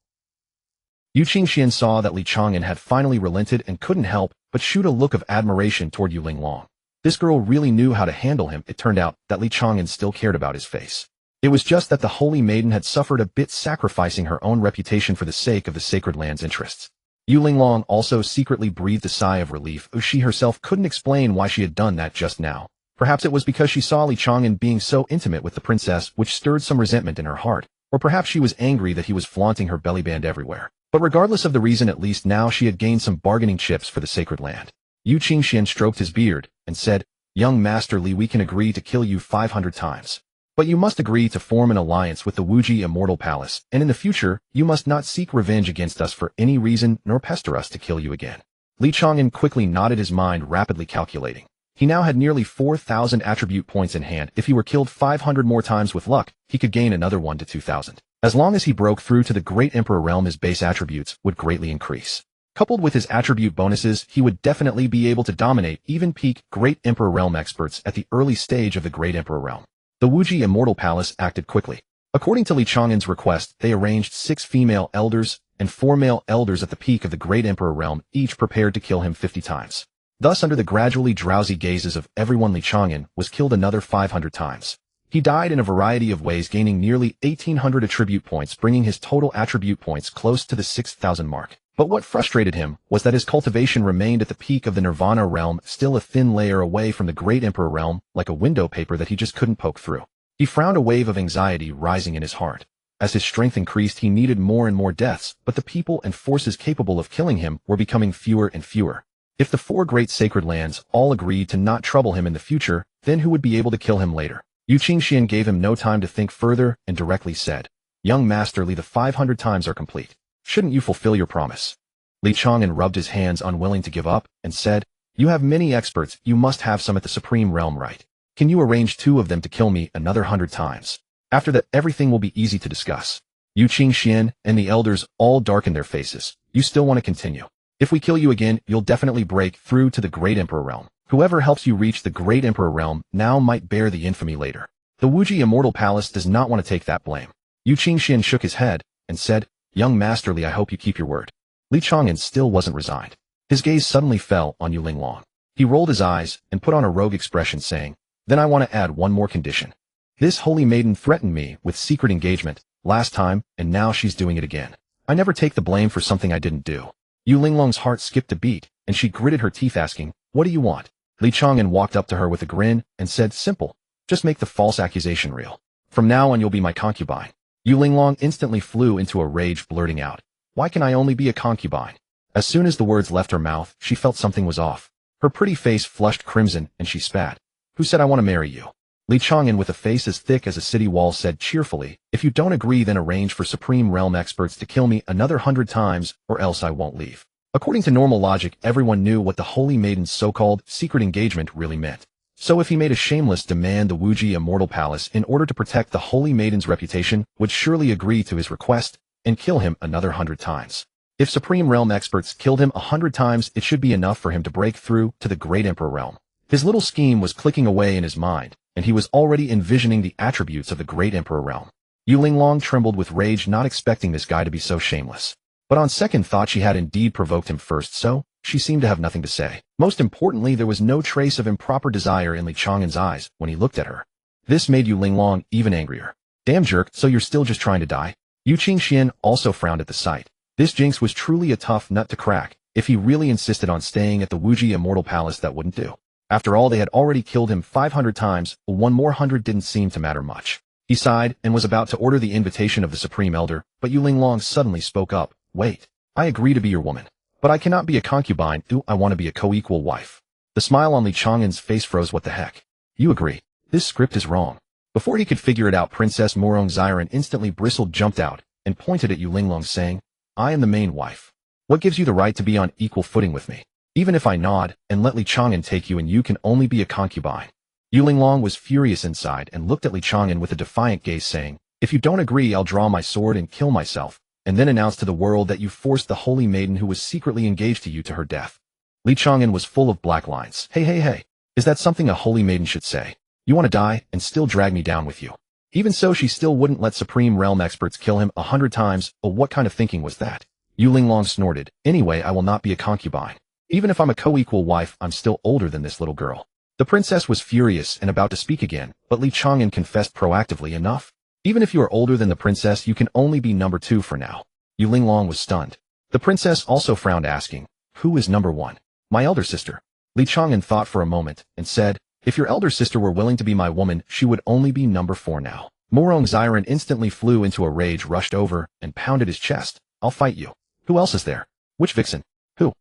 Yu Qingxian saw that Li Chang'an had finally relented and couldn't help but shoot a look of admiration toward Yu Linglong. This girl really knew how to handle him. It turned out that Li Chang'an still cared about his face. It was just that the holy maiden had suffered a bit, sacrificing her own reputation for the sake of the sacred land's interests. Yu Linglong also secretly breathed a sigh of relief, as she herself couldn't explain why she had done that just now. Perhaps it was because she saw Li Chang'an being so intimate with the princess, which stirred some resentment in her heart, or perhaps she was angry that he was flaunting her bellyband everywhere. But regardless of the reason, at least now she had gained some bargaining chips for the sacred land. Yu Qingxian stroked his beard and said, "Young Master Li, we can agree to kill you 500 times. But you must agree to form an alliance with the Wuji Immortal Palace, and in the future, you must not seek revenge against us for any reason nor pester us to kill you again." Li Chang'an quickly nodded, his mind rapidly calculating. He now had nearly 4,000 attribute points in hand. If he were killed 500 more times with luck, he could gain another 1 to 2,000. As long as he broke through to the Great Emperor realm, his base attributes would greatly increase. Coupled with his attribute bonuses, he would definitely be able to dominate even peak Great Emperor realm experts at the early stage of the Great Emperor realm. The Wuji Immortal Palace acted quickly. According to Li Chang'an's request, they arranged 6 female elders and 4 male elders at the peak of the Great Emperor realm, each prepared to kill him 50 times. Thus, under the gradually drowsy gazes of everyone, Li Chang'an was killed another 500 times. He died in a variety of ways, gaining nearly 1,800 attribute points, bringing his total attribute points close to the 6,000 mark. But what frustrated him was that his cultivation remained at the peak of the Nirvana realm, still a thin layer away from the Great Emperor realm, like a window paper that he just couldn't poke through. He frowned, a wave of anxiety rising in his heart. As his strength increased, he needed more and more deaths, but the people and forces capable of killing him were becoming fewer and fewer. If the 4 great sacred lands all agreed to not trouble him in the future, then who would be able to kill him later? Yu Qingxian gave him no time to think further and directly said, "Young Master Li, the 500 times are complete. Shouldn't you fulfill your promise?" Li Chang'an rubbed his hands, unwilling to give up, and said, "You have many experts, you must have some at the Supreme Realm, right? Can you arrange 2 of them to kill me another 100 times? After that, everything will be easy to discuss." Yu Qingxian and the elders all darkened their faces. "You still want to continue? If we kill you again, you'll definitely break through to the Great Emperor realm. Whoever helps you reach the Great Emperor realm now might bear the infamy later. The Wuji Immortal Palace does not want to take that blame." Yu Qingxian shook his head and said, "Young Master Li, I hope you keep your word." Li Chang'an still wasn't resigned. His gaze suddenly fell on Yu Linglong. He rolled his eyes and put on a rogue expression, saying, "Then I want to add one more condition. This holy maiden threatened me with secret engagement last time, and now she's doing it again. I never take the blame for something I didn't do." Yu Linglong's heart skipped a beat, and she gritted her teeth, asking, "What do you want?" Li Chang'an walked up to her with a grin and said, "Simple. Just make the false accusation real. From now on, you'll be my concubine." Yu Linglong instantly flew into a rage, blurting out, "Why can I only be a concubine?" As soon as the words left her mouth, she felt something was off. Her pretty face flushed crimson, and she spat. "Who said I want to marry you?" Li Chang'an, with a face as thick as a city wall, said cheerfully, "If you don't agree, then arrange for Supreme Realm experts to kill me another 100 times, or else I won't leave." According to normal logic, everyone knew what the Holy Maiden's so-called secret engagement really meant. So if he made a shameless demand, the Wuji Immortal Palace, in order to protect the Holy Maiden's reputation, would surely agree to his request and kill him another 100 times. If Supreme Realm experts killed him 100 times, it should be enough for him to break through to the Great Emperor realm. His little scheme was clicking away in his mind, and he was already envisioning the attributes of the Great Emperor realm. Yu Linglong trembled with rage, not expecting this guy to be so shameless. But on second thought, she had indeed provoked him first, so she seemed to have nothing to say. Most importantly, there was no trace of improper desire in Li Chang'an's eyes when he looked at her. This made Yu Linglong even angrier. "Damn jerk, so you're still just trying to die?" Yu Qingxian also frowned at the sight. This jinx was truly a tough nut to crack. If he really insisted on staying at the Wuji Immortal Palace, that wouldn't do. After all, they had already killed him 500 times, but one more 100 didn't seem to matter much. He sighed and was about to order the invitation of the Supreme Elder, but Yu Linglong suddenly spoke up. "Wait. I agree to be your woman. But I cannot be a concubine. I want to be a co-equal wife." The smile on Li Chang'an's face froze. "What the heck? You agree? This script is wrong." Before he could figure it out, Princess Morong Xiren instantly bristled, jumped out, and pointed at Yu Linglong, saying, "I am the main wife. What gives you the right to be on equal footing with me? Even if I nod and let Li Chang'an take you, and you can only be a concubine." Yu Linglong was furious inside and looked at Li Chang'an with a defiant gaze, saying, "If you don't agree, I'll draw my sword and kill myself, and then announce to the world that you forced the Holy Maiden who was secretly engaged to you to her death." Li Chang'an was full of black lines. Hey. Is that something a Holy Maiden should say? You want to die and still drag me down with you?" Even so, she still wouldn't let Supreme Realm experts kill him 100 times. But what kind of thinking was that? Yu Linglong snorted. "Anyway, I will not be a concubine. Even if I'm a co-equal wife, I'm still older than this little girl." The princess was furious and about to speak again, but Li Chang'an confessed proactively, "Enough. Even if you are older than the princess, you can only be number 2 for now." Yu Linglong was stunned. The princess also frowned, asking, "Who is number 1? My elder sister." Li Chang'an thought for a moment and said, "If your elder sister were willing to be my woman, she would only be number 4 now." Morong Xiran instantly flew into a rage, rushed over, and pounded his chest. "I'll fight you. Who else is there? Which vixen? Who?"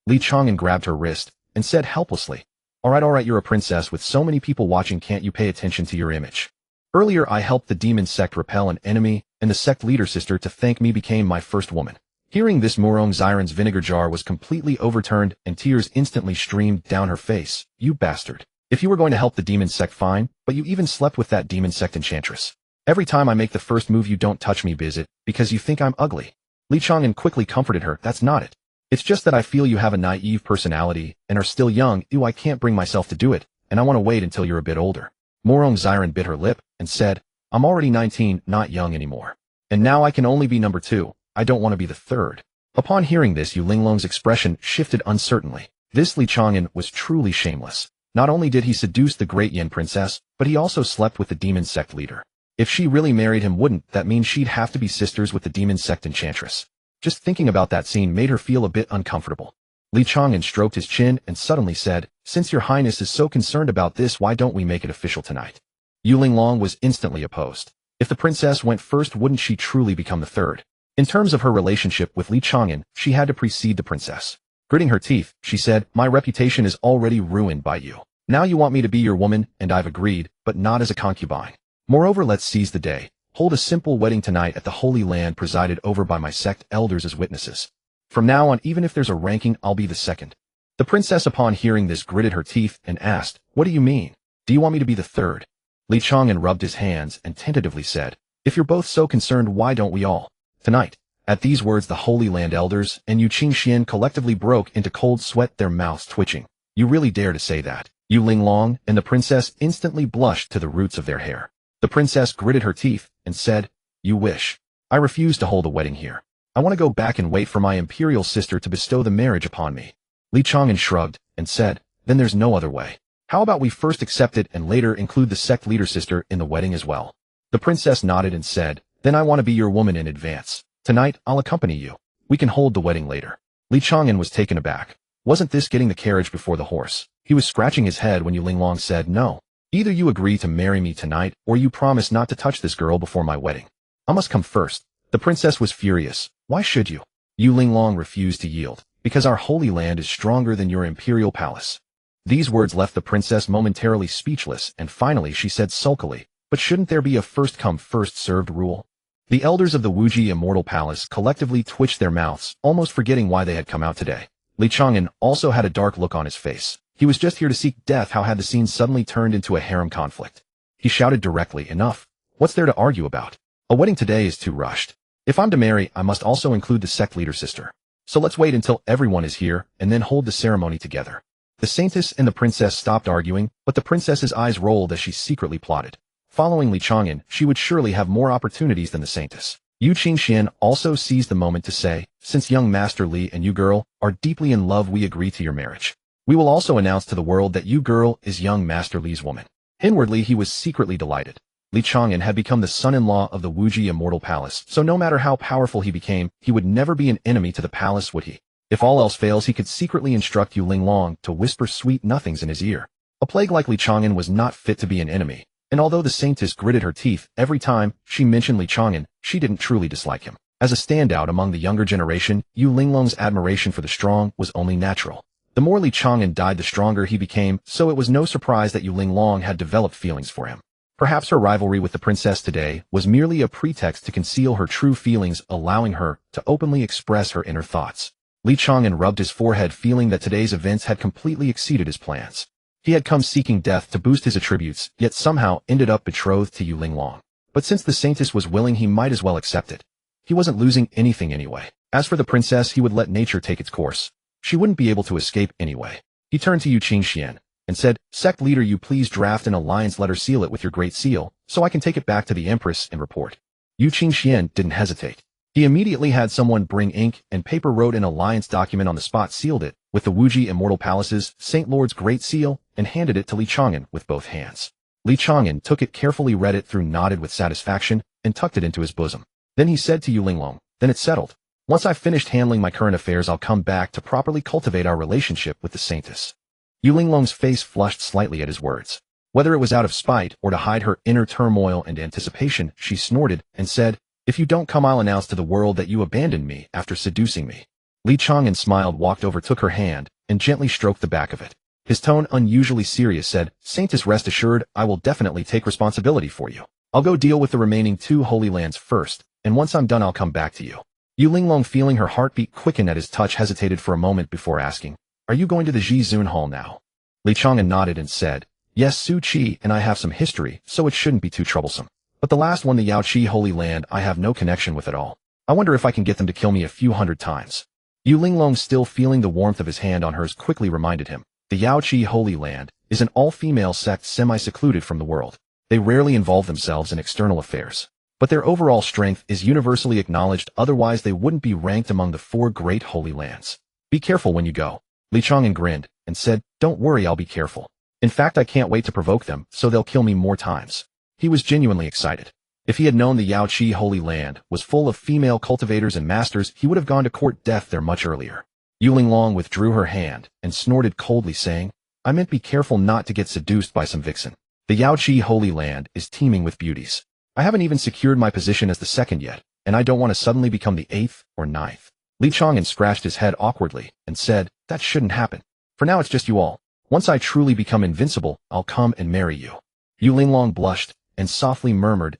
Li Chang'an grabbed her wrist and said helplessly, all right, you're a princess with so many people watching, can't you pay attention to your image? Earlier I helped the demon sect repel an enemy, and the sect leader sister to thank me became my first woman." Hearing this, Morong Xiran's vinegar jar was completely overturned and tears instantly streamed down her face. "You bastard. If you were going to help the demon sect, fine, but you even slept with that demon sect enchantress. Every time I make the first move you don't touch me, is it because you think I'm ugly?" Li Chang'an quickly comforted her, "That's not it. It's just that I feel you have a naive personality and are still young. I can't bring myself to do it, and I want to wait until you're a bit older." Morong Xiran bit her lip and said, "I'm already 19, not young anymore. And now I can only be number 2. I don't want to be the 3rd. Upon hearing this, Yu Linglong's expression shifted uncertainly. This Li Chang'an was truly shameless. Not only did he seduce the great Yin princess, but he also slept with the demon sect leader. If she really married him, wouldn't that mean she'd have to be sisters with the demon sect enchantress? Just thinking about that scene made her feel a bit uncomfortable. Li Chang'an stroked his chin and suddenly said, "Since your highness is so concerned about this, why don't we make it official tonight?" Yu Linglong was instantly opposed. If the princess went first, wouldn't she truly become the 3rd? In terms of her relationship with Li Chang'an, she had to precede the princess. Gritting her teeth, she said, "My reputation is already ruined by you. Now you want me to be your woman, and I've agreed, but not as a concubine. Moreover, let's seize the day. Hold a simple wedding tonight at the Holy Land, presided over by my sect elders as witnesses. From now on, even if there's a ranking, I'll be the 2nd. The princess, upon hearing this, gritted her teeth and asked, "What do you mean? Do you want me to be the 3rd? Li Chang'an rubbed his hands and tentatively said, "If you're both so concerned, why don't we all? Tonight." At these words, the Holy Land elders and Yu Qingxian collectively broke into cold sweat, their mouths twitching. "You really dare to say that?" Yu Linglong and the princess instantly blushed to the roots of their hair. The princess gritted her teeth and said, "You wish. I refuse to hold a wedding here. I want to go back and wait for my imperial sister to bestow the marriage upon me." Li Chang'an shrugged and said, "Then there's no other way. How about we first accept it and later include the sect leader sister in the wedding as well?" The princess nodded and said, "Then I want to be your woman in advance. Tonight, I'll accompany you. We can hold the wedding later." Li Chang'an was taken aback. Wasn't this getting the carriage before the horse? He was scratching his head when Yu Linglong said, "No. Either you agree to marry me tonight, or you promise not to touch this girl before my wedding. I must come first." The princess was furious. "Why should you?" Yu Linglong refused to yield. "Because our holy land is stronger than your imperial palace." These words left the princess momentarily speechless, and finally she said sulkily, "But shouldn't there be a first-come, first-served rule?" The elders of the Wuji Immortal Palace collectively twitched their mouths, almost forgetting why they had come out today. Li Chang'an also had a dark look on his face. He was just here to seek death. How had the scene suddenly turned into a harem conflict? He shouted directly, "Enough. What's there to argue about? A wedding today is too rushed. If I'm to marry, I must also include the sect leader sister. So let's wait until everyone is here, and then hold the ceremony together." The saintess and the princess stopped arguing, but the princess's eyes rolled as she secretly plotted. Following Li Chang'an, she would surely have more opportunities than the saintess. Yu Qingxian also seized the moment to say, "Since young Master Li and you girl are deeply in love, we agree to your marriage. We will also announce to the world that you girl is young Master Li's woman." Inwardly, he was secretly delighted. Li Chang'an had become the son-in-law of the Wuji Immortal Palace, so no matter how powerful he became, he would never be an enemy to the palace, would he? If all else fails, he could secretly instruct Yu Linglong to whisper sweet nothings in his ear. A plague like Li Chang'an was not fit to be an enemy, and although the saintess gritted her teeth every time she mentioned Li Chang'an, she didn't truly dislike him. As a standout among the younger generation, Yu Linglong's admiration for the strong was only natural. The more Li Chang'an died, the stronger he became, so it was no surprise that Yu Linglong had developed feelings for him. Perhaps her rivalry with the princess today was merely a pretext to conceal her true feelings, allowing her to openly express her inner thoughts. Li Chang'an rubbed his forehead, feeling that today's events had completely exceeded his plans. He had come seeking death to boost his attributes, yet somehow ended up betrothed to Yu Linglong. But since the saintess was willing, he might as well accept it. He wasn't losing anything anyway. As for the princess, he would let nature take its course. She wouldn't be able to escape anyway. He turned to Yu Qingxian and said, "Sect leader, you please draft an alliance letter, seal it with your great seal, so I can take it back to the empress and report." Yu Qingxian didn't hesitate. He immediately had someone bring ink and paper, wrote an alliance document on the spot, sealed it with the Wuji Immortal Palace's Saint Lord's Great Seal, and handed it to Li Chang'an with both hands. Li Chang'an took it carefully, read it through, nodded with satisfaction, and tucked it into his bosom. Then he said to Yu Linglong, "Then it's settled. Once I've finished handling my current affairs, I'll come back to properly cultivate our relationship with the Saintess. Yu Linglong's face flushed slightly at his words. Whether it was out of spite or to hide her inner turmoil and anticipation, she snorted and said, "If you don't come, I'll announce to the world that you abandoned me after seducing me." Li Chang'an smiled, walked over, took her hand, and gently stroked the back of it. His tone, unusually serious, said, "Saintess, rest assured, I will definitely take responsibility for you. I'll go deal with the remaining 2 holy lands first, and once I'm done I'll come back to you." Yu Linglong, feeling her heartbeat quicken at his touch, hesitated for a moment before asking, "Are you going to the Zhizun Hall now?" Li Chang'an nodded and said, "Yes, Su Qi and I have some history, so it shouldn't be too troublesome. But the last one, the Yaoqi Holy Land, I have no connection with at all. I wonder if I can get them to kill me a few hundred times." Yu Linglong, still feeling the warmth of his hand on hers, quickly reminded him, "The Yaoqi Holy Land is an all-female sect semi-secluded from the world. They rarely involve themselves in external affairs. But their overall strength is universally acknowledged, otherwise they wouldn't be ranked among the 4 great holy lands. Be careful when you go." Li Chang'an grinned and said, "Don't worry, I'll be careful. In fact, I can't wait to provoke them, so they'll kill me more times." He was genuinely excited. If he had known the Yaoqi Holy Land was full of female cultivators and masters, he would have gone to court death there much earlier. Yu Linglong withdrew her hand and snorted coldly, saying, "I meant be careful not to get seduced by some vixen. The Yaoqi Holy Land is teeming with beauties. I haven't even secured my position as the 2nd yet, and I don't want to suddenly become the 8th or 9th. Li Chang'an scratched his head awkwardly and said, "That shouldn't happen. For now it's just you all. Once I truly become invincible, I'll come and marry you." Yu Linglong blushed and softly murmured,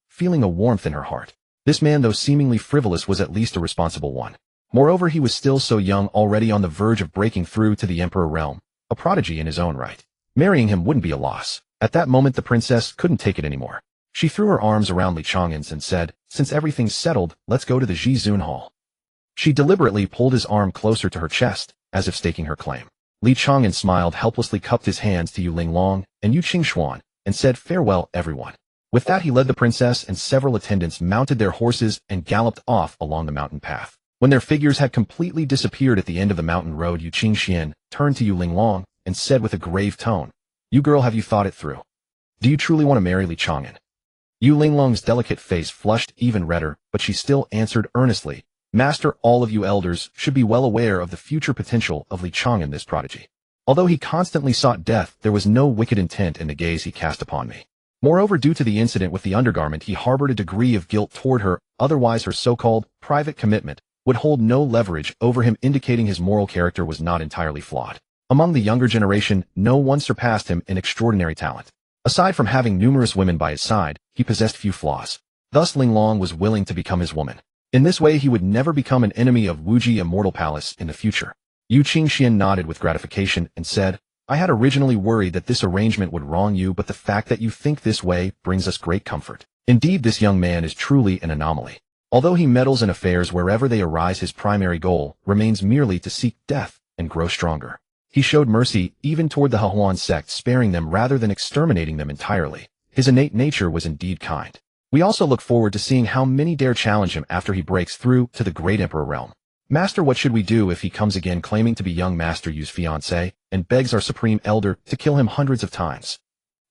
feeling a warmth in her heart. This man, though seemingly frivolous, was at least a responsible one. Moreover, he was still so young, already on the verge of breaking through to the Emperor realm, a prodigy in his own right. Marrying him wouldn't be a loss. At that moment the princess couldn't take it anymore. She threw her arms around Li Chang'an's and said, "Since everything's settled, let's go to the Zhizun Hall." She deliberately pulled his arm closer to her chest, as if staking her claim. Li Chang'an smiled helplessly, cupped his hands to Yu Linglong and Yu Qingxuan, and said, "Farewell, everyone." With that, he led the princess and several attendants, mounted their horses, and galloped off along the mountain path. When their figures had completely disappeared at the end of the mountain road, Yu Qingxian turned to Yu Linglong and said with a grave tone, "You girl, have you thought it through? Do you truly want to marry Li Chang'an?" Yu Linglong's delicate face flushed even redder, but she still answered earnestly, "Master, all of you elders should be well aware of the future potential of Li Chang'an, this prodigy. Although he constantly sought death, there was no wicked intent in the gaze he cast upon me. Moreover, due to the incident with the undergarment, he harbored a degree of guilt toward her, otherwise her so-called private commitment would hold no leverage over him, indicating his moral character was not entirely flawed. Among the younger generation, no one surpassed him in extraordinary talent. Aside from having numerous women by his side, he possessed few flaws. Thus Linglong was willing to become his woman. In this way, he would never become an enemy of Wuji Immortal Palace in the future." Yu Qingxian nodded with gratification and said, "I had originally worried that this arrangement would wrong you, but the fact that you think this way brings us great comfort. Indeed, this young man is truly an anomaly. Although he meddles in affairs wherever they arise, his primary goal remains merely to seek death and grow stronger. He showed mercy even toward the Hehuan sect, sparing them rather than exterminating them entirely. His innate nature was indeed kind. We also look forward to seeing how many dare challenge him after he breaks through to the great Emperor realm. Master, what should we do if he comes again claiming to be young Master Yu's fiancé and begs our supreme elder to kill him hundreds of times?"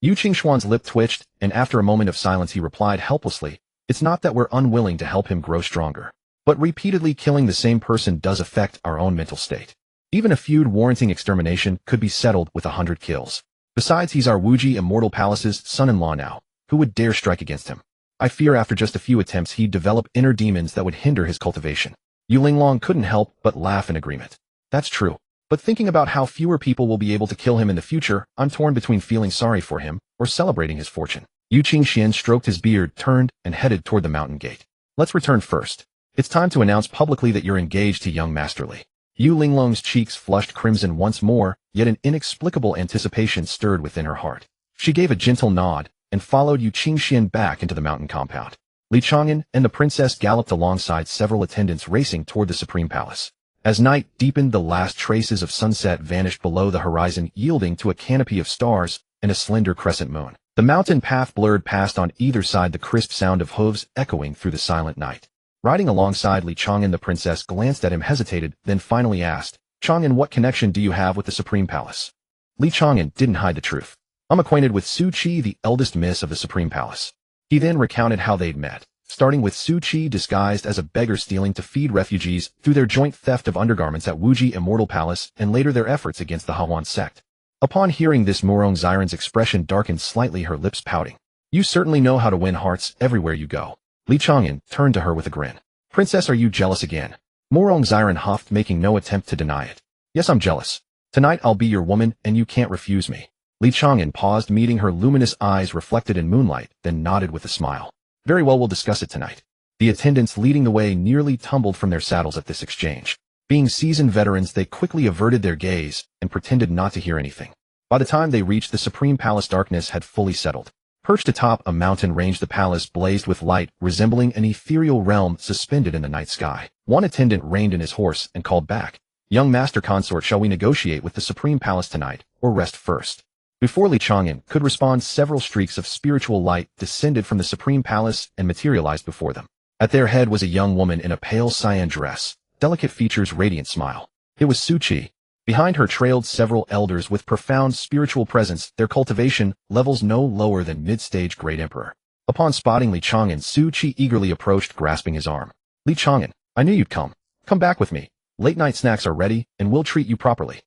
Yu Qingxuan's lip twitched, and after a moment of silence he replied helplessly, "It's not that we're unwilling to help him grow stronger, but repeatedly killing the same person does affect our own mental state. Even a feud warranting extermination could be settled with 100 kills. Besides, he's our Wuji Immortal Palace's son-in-law now. Who would dare strike against him? I fear after just a few attempts he'd develop inner demons that would hinder his cultivation." Yu Linglong couldn't help but laugh in agreement. "That's true. But thinking about how fewer people will be able to kill him in the future, I'm torn between feeling sorry for him or celebrating his fortune." Yu Qingxian stroked his beard, turned, and headed toward the mountain gate. "Let's return first. It's time to announce publicly that you're engaged to young Master Li." Yu Linglong's cheeks flushed crimson once more, yet an inexplicable anticipation stirred within her heart. She gave a gentle nod and followed Yu Qingxian back into the mountain compound. Li Chang'an and the princess galloped alongside several attendants, racing toward the supreme palace. As night deepened, the last traces of sunset vanished below the horizon, yielding to a canopy of stars and a slender crescent moon. The mountain path blurred past on either side, the crisp sound of hooves echoing through the silent night. Riding alongside Li Chang'an, the princess glanced at him, hesitated, then finally asked, "Chang'an, what connection do you have with the supreme palace?" Li Chang'an didn't hide the truth. "I'm acquainted with Su Qi, the eldest miss of the supreme palace." He then recounted how they'd met. starting with Su Qi disguised as a beggar stealing to feed refugees through their joint theft of undergarments at Wuji Immortal Palace and later their efforts against the Hahuan sect. Upon hearing this, Murong Xiren's expression darkened slightly, her lips pouting. You certainly know how to win hearts everywhere you go. Li Chang'an turned to her with a grin. Princess, are you jealous again? Murong Xiren huffed, making no attempt to deny it. Yes, I'm jealous. Tonight I'll be your woman and you can't refuse me. Li Chang'an paused, meeting her luminous eyes reflected in moonlight, then nodded with a smile. Very well, we'll discuss it tonight. The attendants leading the way nearly tumbled from their saddles at this exchange. Being seasoned veterans, they quickly averted their gaze and pretended not to hear anything. By the time they reached the Supreme Palace, darkness had fully settled. Perched atop a mountain range, the palace blazed with light, resembling an ethereal realm suspended in the night sky. One attendant reined in his horse and called back, Young Master Consort, shall we negotiate with the Supreme Palace tonight, or rest first? Before Li Chang'an could respond, several streaks of spiritual light descended from the Supreme Palace and materialized before them. At their head was a young woman in a pale cyan dress, delicate features, radiant smile. It was Su Qi. Behind her trailed several elders with profound spiritual presence, their cultivation levels no lower than mid-stage Great Emperor. Upon spotting Li Chang'an, Su Qi eagerly approached, grasping his arm. Li Chang'an, I knew you'd come. Come back with me. Late-night snacks are ready, and we'll treat you properly.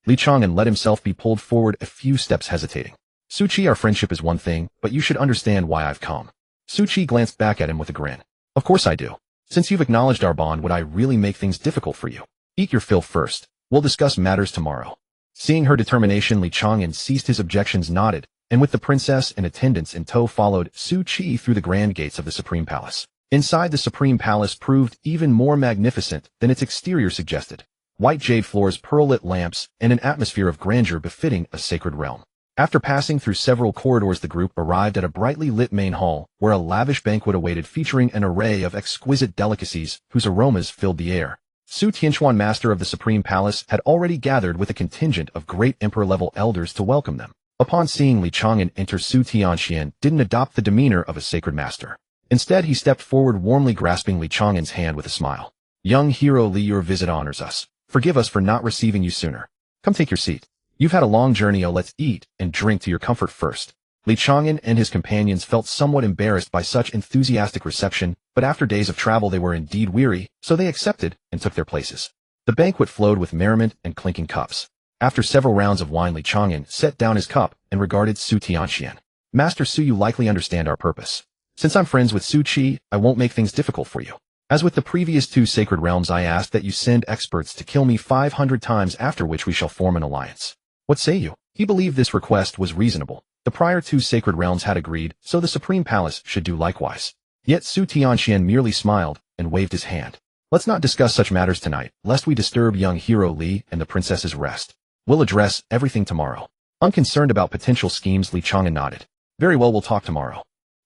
Li Chang'an let himself be pulled forward a few steps, hesitating. Su Qi, our friendship is one thing, but you should understand why I've come. Su Qi glanced back at him with a grin. Of course I do. Since you've acknowledged our bond, would I really make things difficult for you? Eat your fill first. We'll discuss matters tomorrow. Seeing her determination, Li Chang'an ceased his objections, nodded, and with the princess and attendants in tow followed Su Qi through the grand gates of the Supreme Palace. Inside, the Supreme Palace proved even more magnificent than its exterior suggested. White jade floors, pearl-lit lamps, and an atmosphere of grandeur befitting a sacred realm. After passing through several corridors, the group arrived at a brightly lit main hall, where a lavish banquet awaited, featuring an array of exquisite delicacies whose aromas filled the air. Su Tianquan, master of the Supreme Palace, had already gathered with a contingent of great emperor-level elders to welcome them. Upon seeing Li Chang'an enter, Su Tianxian didn't adopt the demeanor of a sacred master. Instead, he stepped forward, warmly grasping Li Chang'an's hand with a smile. Young hero Li, your visit honors us. Forgive us for not receiving you sooner. Come take your seat. You've had a long journey, let's eat and drink to your comfort first. Li Chang'an and his companions felt somewhat embarrassed by such enthusiastic reception, but after days of travel they were indeed weary, so they accepted and took their places. The banquet flowed with merriment and clinking cups. After several rounds of wine, Li Chang'an set down his cup and regarded Su Tianxian. Master Su, you likely understand our purpose. Since I'm friends with Su Qi, I won't make things difficult for you. As with the previous two sacred realms, I ask that you send experts to kill me 500 times, after which we shall form an alliance. What say you? He believed this request was reasonable. The prior two sacred realms had agreed, so the Supreme Palace should do likewise. Yet Su Tianxian merely smiled and waved his hand. Let's not discuss such matters tonight, lest we disturb young hero Li and the princess's rest. We'll address everything tomorrow. Unconcerned about potential schemes, Li Chang'an nodded. Very well, we'll talk tomorrow.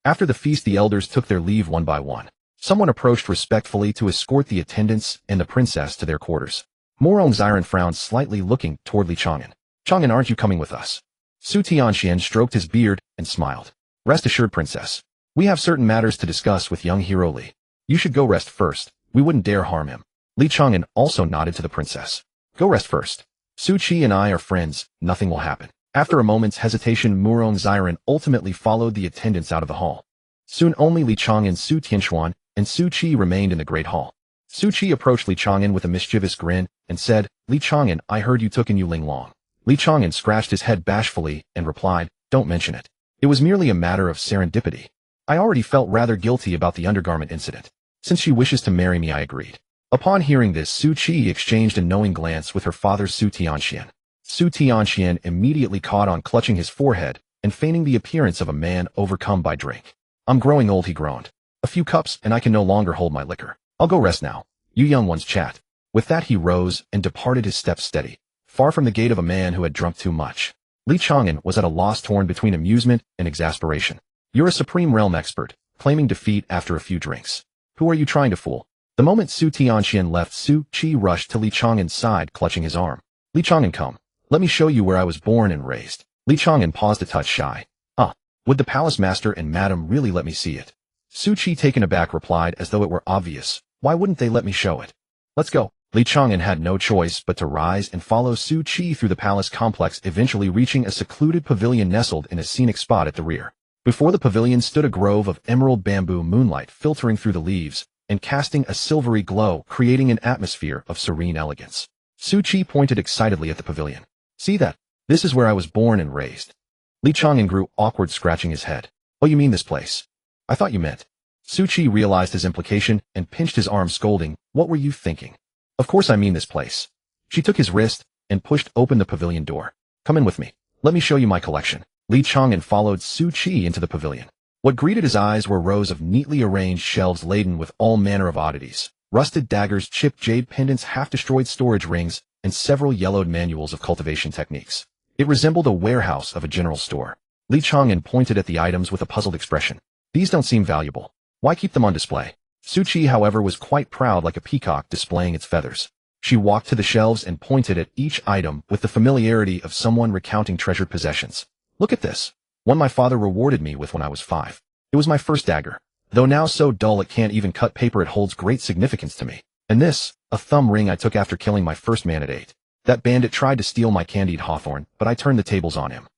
After the feast, the elders took their leave one by one. Someone approached respectfully to escort the attendants and the princess to their quarters. Murong Xiren frowned slightly, looking toward Li Chang'an. Chang'an, aren't you coming with us? Su Tianxian stroked his beard and smiled. Rest assured, princess. We have certain matters to discuss with young hero Li. You should go rest first. We wouldn't dare harm him. Li Chang'an also nodded to the princess. Go rest first. Su Qi and I are friends. Nothing will happen. After a moment's hesitation, Murong Xiren ultimately followed the attendants out of the hall. Soon only Li Chang'an, Su Tianquan, and Su Qi remained in the great hall. Su Qi approached Li Chang'an with a mischievous grin and said, Li Chang'an, I heard you took in Yuling Long. Li Chang'an scratched his head bashfully and replied, don't mention it. It was merely a matter of serendipity. I already felt rather guilty about the undergarment incident. Since she wishes to marry me, I agreed. Upon hearing this, Su Qi exchanged a knowing glance with her father Su Tianxian. Su Tianxian immediately caught on, clutching his forehead and feigning the appearance of a man overcome by drink. I'm growing old, he groaned. A few cups and I can no longer hold my liquor. I'll go rest now. You young ones chat. With that he rose and departed, his steps steady, far from the gait of a man who had drunk too much. Li Chang'an was at a loss, torn between amusement and exasperation. You're a supreme realm expert, claiming defeat after a few drinks. Who are you trying to fool? The moment Su Tianxian left, Su Qi rushed to Li Chang'an's side, clutching his arm. Li Chang'an, come. Let me show you where I was born and raised. Li Chang'an paused a touch shy. Would the palace master and madam really let me see it? Su Qi, taken aback, replied as though it were obvious. Why wouldn't they let me show it? Let's go. Li Chang'an had no choice but to rise and follow Su Qi through the palace complex, eventually reaching a secluded pavilion nestled in a scenic spot at the rear. Before the pavilion stood a grove of emerald bamboo, moonlight filtering through the leaves and casting a silvery glow, creating an atmosphere of serene elegance. Su Chi pointed excitedly at the pavilion. See that? This is where I was born and raised. Li Chang'an grew awkward, scratching his head. Oh, you mean this place? I thought you meant. Su Chi realized his implication and pinched his arm, scolding, what were you thinking? Of course I mean this place. She took his wrist and pushed open the pavilion door. Come in with me. Let me show you my collection. Li Chang'an followed Su Chi into the pavilion. What greeted his eyes were rows of neatly arranged shelves laden with all manner of oddities. Rusted daggers, chipped jade pendants, half-destroyed storage rings, and several yellowed manuals of cultivation techniques. It resembled a warehouse of a general store. Li Chang'an pointed at the items with a puzzled expression. These don't seem valuable. Why keep them on display? Su Chi, however, was quite proud, like a peacock displaying its feathers. She walked to the shelves and pointed at each item with the familiarity of someone recounting treasured possessions. Look at this. One my father rewarded me with when I was 5. It was my first dagger. Though now so dull it can't even cut paper, it holds great significance to me. And this, a thumb ring I took after killing my first man at 8. That bandit tried to steal my candied hawthorn, but I turned the tables on him.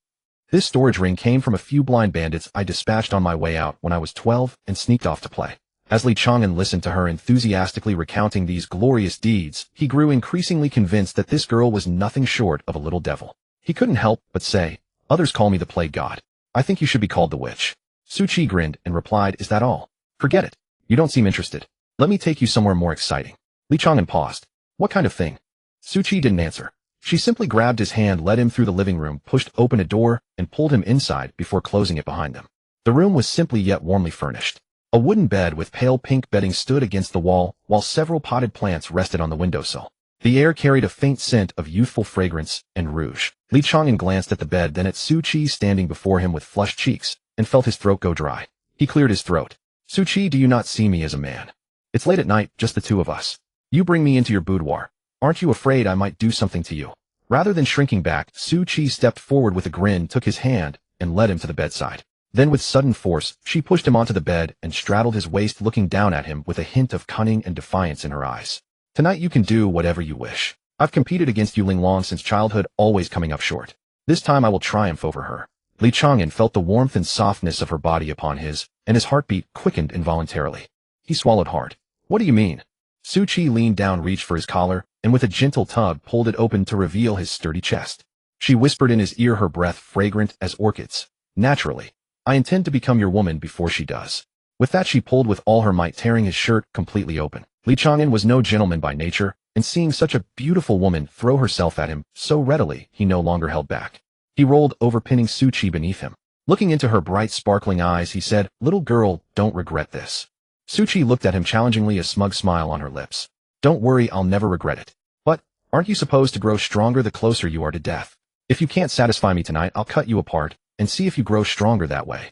This storage ring came from a few blind bandits I dispatched on my way out when I was 12 and sneaked off to play. As Li Chang'an listened to her enthusiastically recounting these glorious deeds, he grew increasingly convinced that this girl was nothing short of a little devil. He couldn't help but say, others call me the plague god. I think you should be called the witch. Su Chi grinned and replied, is that all? Forget it. You don't seem interested. Let me take you somewhere more exciting. Li Chang'an paused. What kind of thing? Su Chi didn't answer. She simply grabbed his hand, led him through the living room, pushed open a door, and pulled him inside before closing it behind them. The room was simply yet warmly furnished. A wooden bed with pale pink bedding stood against the wall, while several potted plants rested on the windowsill. The air carried a faint scent of youthful fragrance and rouge. Li Chang'an glanced at the bed, then at Su Chi standing before him with flushed cheeks, and felt his throat go dry. He cleared his throat. Su Chi, do you not see me as a man? It's late at night, just the two of us. You bring me into your boudoir. Aren't you afraid I might do something to you? Rather than shrinking back, Su Chi stepped forward with a grin, took his hand, and led him to the bedside. Then with sudden force, she pushed him onto the bed and straddled his waist, looking down at him with a hint of cunning and defiance in her eyes. Tonight you can do whatever you wish. I've competed against you Ling Long since childhood, always coming up short. This time I will triumph over her. Li Chang'an felt the warmth and softness of her body upon his, and his heartbeat quickened involuntarily. He swallowed hard. What do you mean? Su Chi leaned down, reached for his collar, and with a gentle tug pulled it open to reveal his sturdy chest. She whispered in his ear, her breath fragrant as orchids. Naturally. I intend to become your woman before she does. With that she pulled with all her might, tearing his shirt completely open. Li Chang'an was no gentleman by nature, and seeing such a beautiful woman throw herself at him so readily, he no longer held back. He rolled over, pinning Su Chi beneath him. Looking into her bright, sparkling eyes, he said, little girl, don't regret this. Su Chi looked at him challengingly, a smug smile on her lips. Don't worry, I'll never regret it. But, aren't you supposed to grow stronger the closer you are to death? If you can't satisfy me tonight, I'll cut you apart, and see if you grow stronger that way.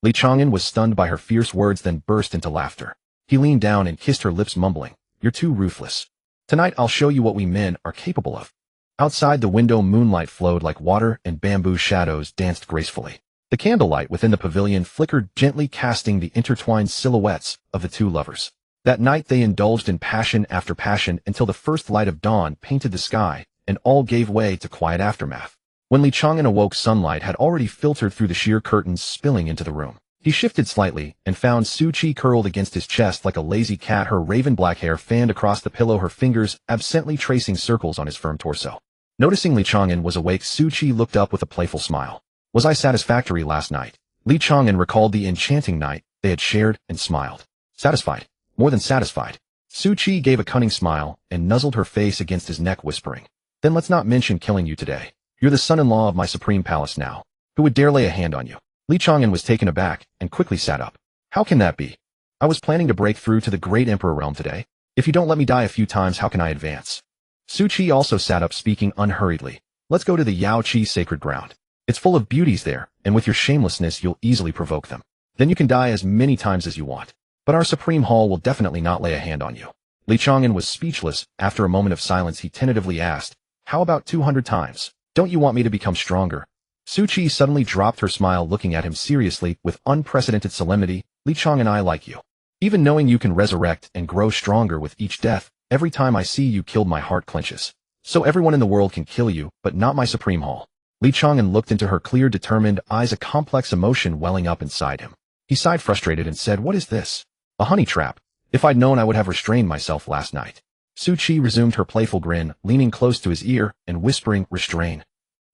Li Chang'an was stunned by her fierce words, then burst into laughter. He leaned down and kissed her lips, mumbling, you're too ruthless. Tonight I'll show you what we men are capable of. Outside the window, moonlight flowed like water and bamboo shadows danced gracefully. The candlelight within the pavilion flickered gently, casting the intertwined silhouettes of the two lovers. That night they indulged in passion after passion until the first light of dawn painted the sky, and all gave way to quiet aftermath. When Li Chang'an awoke, sunlight had already filtered through the sheer curtains, spilling into the room. He shifted slightly and found Su Chi curled against his chest like a lazy cat, her raven black hair fanned across the pillow, her fingers absently tracing circles on his firm torso. Noticing Li Chang'an was awake, Su Chi looked up with a playful smile. Was I satisfactory last night? Li Chang'an recalled the enchanting night they had shared and smiled. Satisfied. More than satisfied. Su Chi gave a cunning smile and nuzzled her face against his neck, whispering, then let's not mention killing you today. You're the son-in-law of my supreme palace now. Who would dare lay a hand on you? Li Chang'an was taken aback and quickly sat up. How can that be? I was planning to break through to the great emperor realm today. If you don't let me die a few times, how can I advance? Su Chi also sat up, speaking unhurriedly. Let's go to the Yao Qi sacred ground. It's full of beauties there, and with your shamelessness you'll easily provoke them. Then you can die as many times as you want. But our supreme hall will definitely not lay a hand on you. Li Chang'an was speechless. After a moment of silence, he tentatively asked, how about 200 times? Don't you want me to become stronger? Su Chi suddenly dropped her smile, looking at him seriously with unprecedented solemnity. Li Chang'an, I like you. Even knowing you can resurrect and grow stronger with each death, every time I see you killed my heart clenches. So everyone in the world can kill you, but not my supreme hall. Li Chang'an looked into her clear, determined eyes, a complex emotion welling up inside him. He sighed frustrated and said, "What is this? A honey trap? If I'd known, I would have restrained myself last night." Su Qi resumed her playful grin, leaning close to his ear and whispering, "Restrain?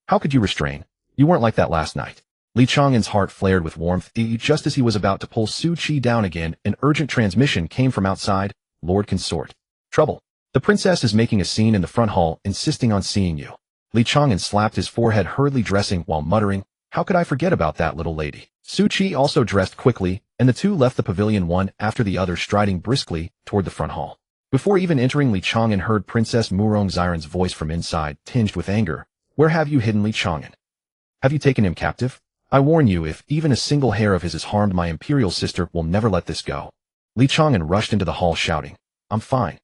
How could you restrain? You weren't like that last night." Li Chang'an's heart flared with warmth. Just as he was about to pull Su Qi down again, an urgent transmission came from outside. "Lord Consort. Trouble. The princess is making a scene in the front hall, insisting on seeing you." Li Chang'an slapped his forehead, hurriedly dressing while muttering, "How could I forget about that little lady?" Su Qi also dressed quickly, and the two left the pavilion one after the other, striding briskly toward the front hall. Before even entering, Li Chang'an heard Princess Murong Xiren's voice from inside, tinged with anger. "Where have you hidden Li Chang'an? Have you taken him captive? I warn you, if even a single hair of his has harmed my imperial sister, will never let this go." Li Chang'an rushed into the hall shouting, I'm fine.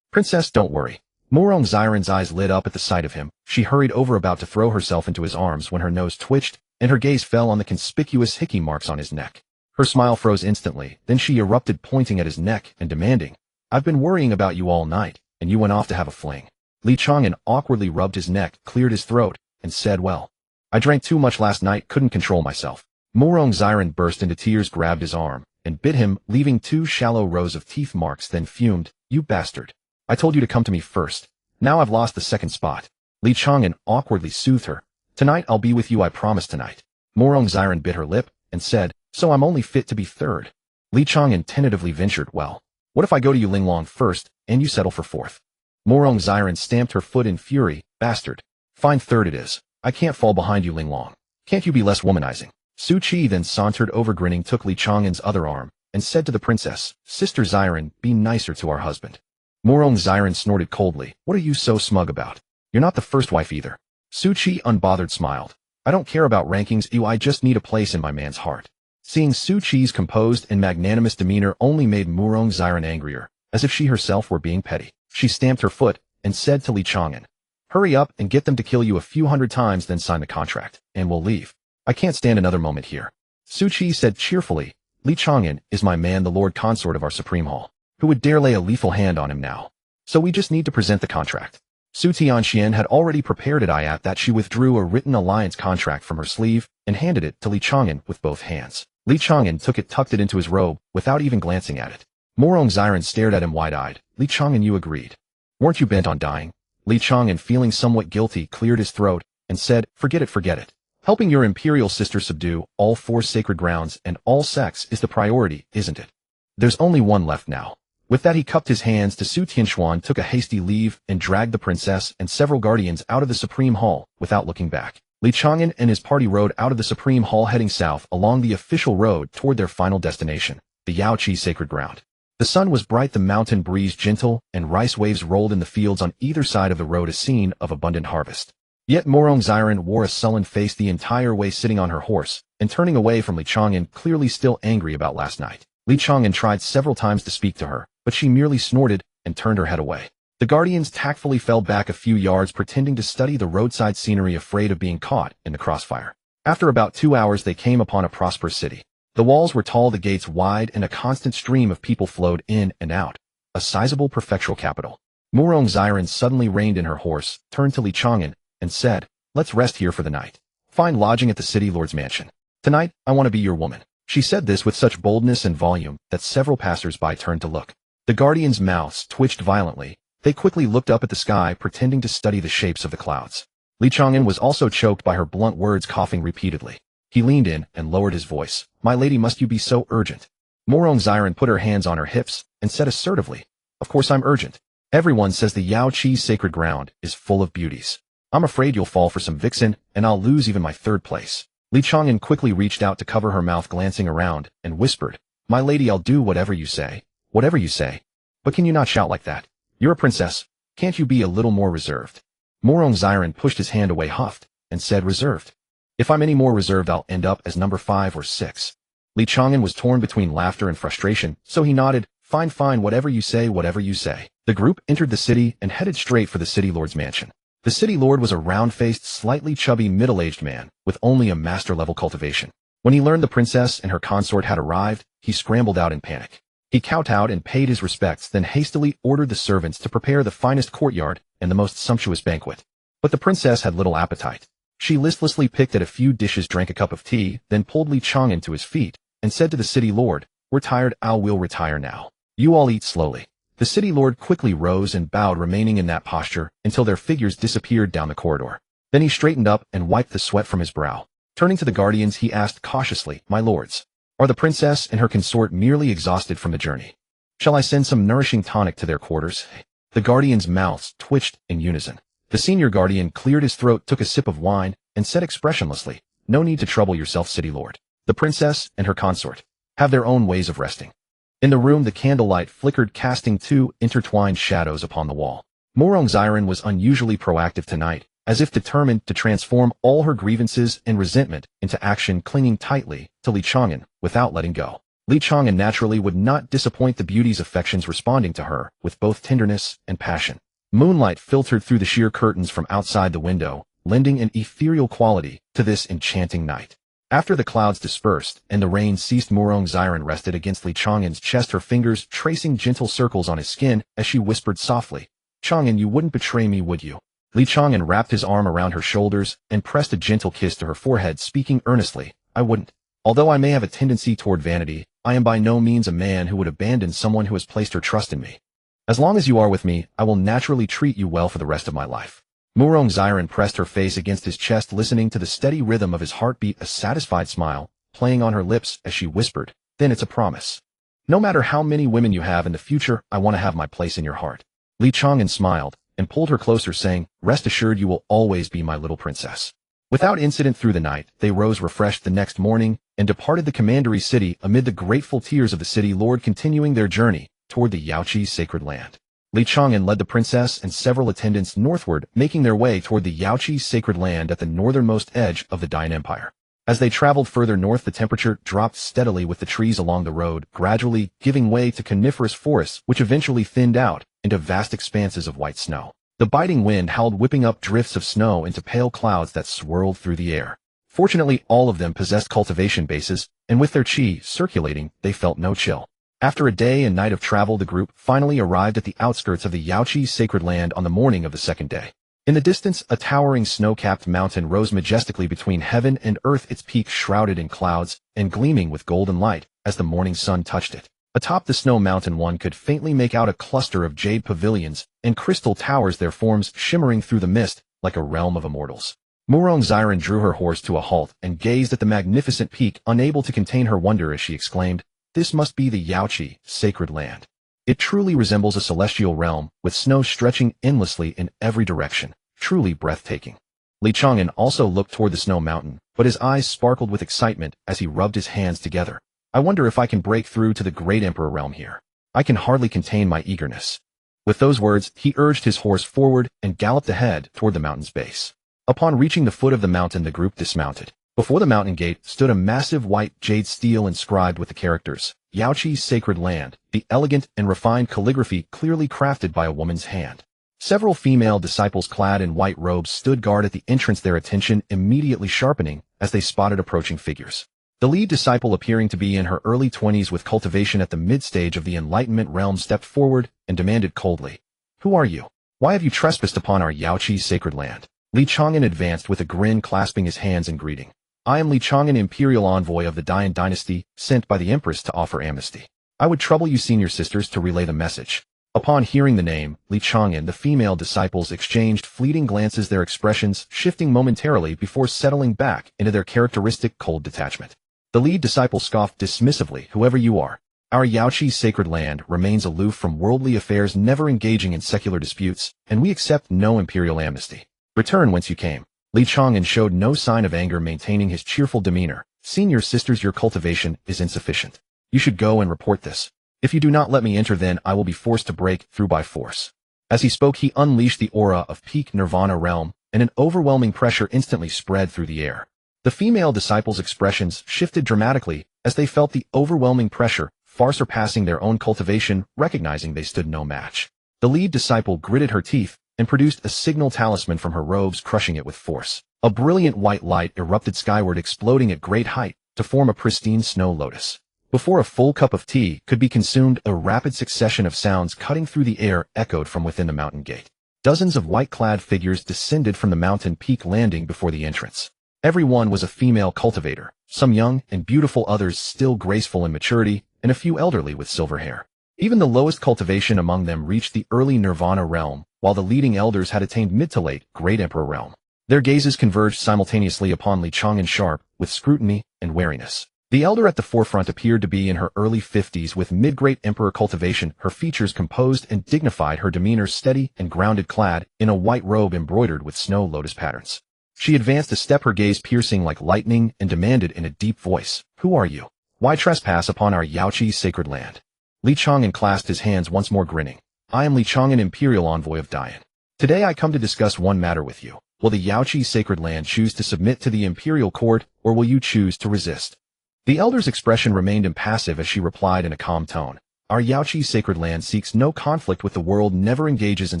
Princess, don't worry." Murong Xiren's eyes lit up at the sight of him. She hurried over, about to throw herself into his arms, when her nose twitched, and her gaze fell on the conspicuous hickey marks on his neck. Her smile froze instantly, then she erupted, pointing at his neck and demanding, "I've been worrying about you all night, and you went off to have a fling." Li Chang'an awkwardly rubbed his neck, cleared his throat, and said, "Well, I drank too much last night, couldn't control myself." Murong Xiren burst into tears, grabbed his arm, and bit him, leaving 2 shallow rows of teeth marks, then fumed, "You bastard. I told you to come to me first. Now I've lost the second spot." Li Chang'an awkwardly soothed her. "Tonight I'll be with you, I promise tonight." Murong Xiren bit her lip and said, "So I'm only fit to be third." Li Chang'an tentatively ventured, "Well, what if I go to you Linglong first, and you settle for fourth?" Murong Xiren stamped her foot in fury, "Bastard. Fine, third it is. I can't fall behind you Linglong. Can't you be less womanizing?" Su Qi then sauntered over, grinning, took Li Chang'an's other arm, and said to the princess, "Sister Xiren, be nicer to our husband." Murong Xiren snorted coldly, "What are you so smug about? You're not the first wife either." Su Qi unbothered smiled, "I don't care about rankings, I just need a place in my man's heart." Seeing Su Qi's composed and magnanimous demeanor only made Murong Xiren angrier, as if she herself were being petty. She stamped her foot and said to Li Chang'an, "Hurry up and get them to kill you a few hundred times, then sign the contract, and we'll leave. I can't stand another moment here." Su Qi said cheerfully, "Li Chang'an is my man, the Lord Consort of our Supreme Hall. Who would dare lay a lethal hand on him now? So we just need to present the contract." Su Tianxian had already prepared it. At that, she withdrew a written alliance contract from her sleeve and handed it to Li Chang'an with both hands. Li Chang'an took it, tucked it into his robe, without even glancing at it. Murong Xiren stared at him wide-eyed. "Li Chang'an, you agreed. Weren't you bent on dying?" Li Chang'an, feeling somewhat guilty, cleared his throat and said, forget it. Helping your imperial sister subdue all 4 sacred grounds and all sects is the priority, isn't it? There's only one left now." With that, he cupped his hands to Su Tianxuan, took a hasty leave, and dragged the princess and several guardians out of the Supreme Hall without looking back. Li Chang'an and his party rode out of the Supreme Hall, heading south along the official road toward their final destination, the Yaoqi Sacred Ground. The sun was bright, the mountain breeze gentle, and rice waves rolled in the fields on either side of the road, a scene of abundant harvest. Yet Murong Xiren wore a sullen face the entire way, sitting on her horse and turning away from Li Chang'an, clearly still angry about last night. Li Chang'an tried several times to speak to her, but she merely snorted and turned her head away. The guardians tactfully fell back a few yards, pretending to study the roadside scenery, afraid of being caught in the crossfire. After about 2 hours, they came upon a prosperous city. The walls were tall, the gates wide, and a constant stream of people flowed in and out. A sizable prefectural capital. Murong Xiren suddenly reined in her horse, turned to Li Chang'an, and said, "Let's rest here for the night. Find lodging at the city lord's mansion. Tonight, I want to be your woman." She said this with such boldness and volume that several passers-by turned to look. The guardians' mouths twitched violently. They quickly looked up at the sky, pretending to study the shapes of the clouds. Li Chang'an was also choked by her blunt words, coughing repeatedly. He leaned in and lowered his voice. "My lady, must you be so urgent?" Murong Xiren put her hands on her hips and said assertively, "Of course I'm urgent. Everyone says the Yaoqi Sacred Ground is full of beauties. I'm afraid you'll fall for some vixen, and I'll lose even my third place." Li Chang'an quickly reached out to cover her mouth, glancing around, and whispered, "My lady, I'll do whatever you say. Whatever you say. But can you not shout like that? You're a princess. Can't you be a little more reserved?" Murong Xiren pushed his hand away, huffed, and said, "Reserved? If I'm any more reserved, I'll end up as number 5 or 6. Li Chang'an was torn between laughter and frustration, so he nodded, Fine, whatever you say, whatever you say." The group entered the city and headed straight for the city lord's mansion. The city lord was a round-faced, slightly chubby, middle-aged man, with only a master-level cultivation. When he learned the princess and her consort had arrived, he scrambled out in panic. He kowtowed and paid his respects, then hastily ordered the servants to prepare the finest courtyard and the most sumptuous banquet. But the princess had little appetite. She listlessly picked at a few dishes, drank a cup of tea, then pulled Li Chang'an to his feet, and said to the city lord, "We're tired, we'll retire now. You all eat slowly." The city lord quickly rose and bowed, remaining in that posture until their figures disappeared down the corridor. Then he straightened up and wiped the sweat from his brow. Turning to the guardians, he asked cautiously, "My lords, are the princess and her consort merely exhausted from the journey? Shall I send some nourishing tonic to their quarters?" The guardians' mouths twitched in unison. The senior guardian cleared his throat, took a sip of wine, and said expressionlessly, "No need to trouble yourself, city lord. The princess and her consort have their own ways of resting." In the room, the candlelight flickered, casting two intertwined shadows upon the wall. Murong Xiren was unusually proactive tonight, as if determined to transform all her grievances and resentment into action, clinging tightly to Li Chang'an without letting go. Li Chang'an naturally would not disappoint the beauty's affections, responding to her with both tenderness and passion. Moonlight filtered through the sheer curtains from outside the window, lending an ethereal quality to this enchanting night. After the clouds dispersed and the rain ceased, Murong Xiren rested against Li Chang'an's chest, her fingers tracing gentle circles on his skin as she whispered softly, "Chang'an, you wouldn't betray me, would you?" Li Chang'an wrapped his arm around her shoulders and pressed a gentle kiss to her forehead, speaking earnestly, "I wouldn't. Although I may have a tendency toward vanity, I am by no means a man who would abandon someone who has placed her trust in me. As long as you are with me, I will naturally treat you well for the rest of my life." Murong Xiren pressed her face against his chest, listening to the steady rhythm of his heartbeat, a satisfied smile playing on her lips as she whispered, "Then it's a promise. No matter how many women you have in the future, I want to have my place in your heart." Li Chang'an smiled and pulled her closer, saying, "Rest assured you will always be my little princess." Without incident through the night, they rose refreshed the next morning and departed the commandery city amid the grateful tears of the city lord, continuing their journey toward the Yaoqi's sacred land. Li Chang'an led the princess and several attendants northward, making their way toward the Yaoqi's sacred land at the northernmost edge of the Dine Empire. As they traveled further north, the temperature dropped steadily, with the trees along the road gradually giving way to coniferous forests, which eventually thinned out into vast expanses of white snow. The biting wind howled, whipping up drifts of snow into pale clouds that swirled through the air. Fortunately, all of them possessed cultivation bases, and with their qi circulating, they felt no chill. After a day and night of travel, the group finally arrived at the outskirts of the Yaoqi's sacred land on the morning of the second day. In the distance, a towering snow-capped mountain rose majestically between heaven and earth, its peak shrouded in clouds and gleaming with golden light as the morning sun touched it. Atop the snow mountain, one could faintly make out a cluster of jade pavilions and crystal towers, their forms shimmering through the mist like a realm of immortals. Murong Xiren drew her horse to a halt and gazed at the magnificent peak, unable to contain her wonder as she exclaimed, "This must be the Yaoqi sacred land. It truly resembles a celestial realm, with snow stretching endlessly in every direction, truly breathtaking." Li Chang'an also looked toward the snow mountain, but his eyes sparkled with excitement as he rubbed his hands together. "I wonder if I can break through to the great emperor realm here. I can hardly contain my eagerness." With those words, he urged his horse forward and galloped ahead toward the mountain's base. Upon reaching the foot of the mountain, the group dismounted. Before the mountain gate stood a massive white jade stele inscribed with the characters, "Yaoqi's sacred land," the elegant and refined calligraphy clearly crafted by a woman's hand. Several female disciples clad in white robes stood guard at the entrance, their attention immediately sharpening as they spotted approaching figures. The lead disciple, appearing to be in her early 20s with cultivation at the mid-stage of the Enlightenment realm, stepped forward and demanded coldly, "Who are you? Why have you trespassed upon our Yaoqi's sacred land?" Li Chang'an advanced with a grin, clasping his hands in greeting. "I am Li Chang'an, Imperial Envoy of the Dian Dynasty, sent by the Empress to offer amnesty. I would trouble you senior sisters to relay the message." Upon hearing the name, Li Chang'an, the female disciples exchanged fleeting glances, their expressions shifting momentarily before settling back into their characteristic cold detachment. The lead disciple scoffed dismissively, "Whoever you are, our Yaoqi's sacred land remains aloof from worldly affairs, never engaging in secular disputes, and we accept no imperial amnesty. Return whence you came." Li Chang'an showed no sign of anger, maintaining his cheerful demeanor. "Senior sisters, your cultivation is insufficient. You should go and report this. If you do not let me enter, then I will be forced to break through by force." As he spoke, he unleashed the aura of peak nirvana realm, and an overwhelming pressure instantly spread through the air. The female disciples' expressions shifted dramatically as they felt the overwhelming pressure far surpassing their own cultivation, recognizing they stood no match. The lead disciple gritted her teeth and produced a signal talisman from her robes, crushing it with force. A brilliant white light erupted skyward, exploding at great height to form a pristine snow lotus. Before a full cup of tea could be consumed, a rapid succession of sounds cutting through the air echoed from within the mountain gate. Dozens of white-clad figures descended from the mountain peak landing before the entrance. Every one was a female cultivator, some young and beautiful, others still graceful in maturity, and a few elderly with silver hair. Even the lowest cultivation among them reached the early Nirvana realm, while the leading elders had attained mid to late Great Emperor realm. Their gazes converged simultaneously upon Li Chang'an, sharp with scrutiny and wariness. The elder at the forefront appeared to be in her early 50s with mid-Great Emperor cultivation, her features composed and dignified, her demeanor steady and grounded, clad in a white robe embroidered with snow lotus patterns. She advanced a step, her gaze piercing like lightning, and demanded in a deep voice, "Who are you? Why trespass upon our Yaoqi's sacred land?" Li Chang'an clasped his hands once more, grinning. "I am Li Chang'an, Imperial Envoy of Dian. Today I come to discuss one matter with you. Will the Yaoqi's sacred land choose to submit to the Imperial Court, or will you choose to resist?" The elder's expression remained impassive as she replied in a calm tone. "Our Yaoqi's sacred land seeks no conflict with the world, never engages in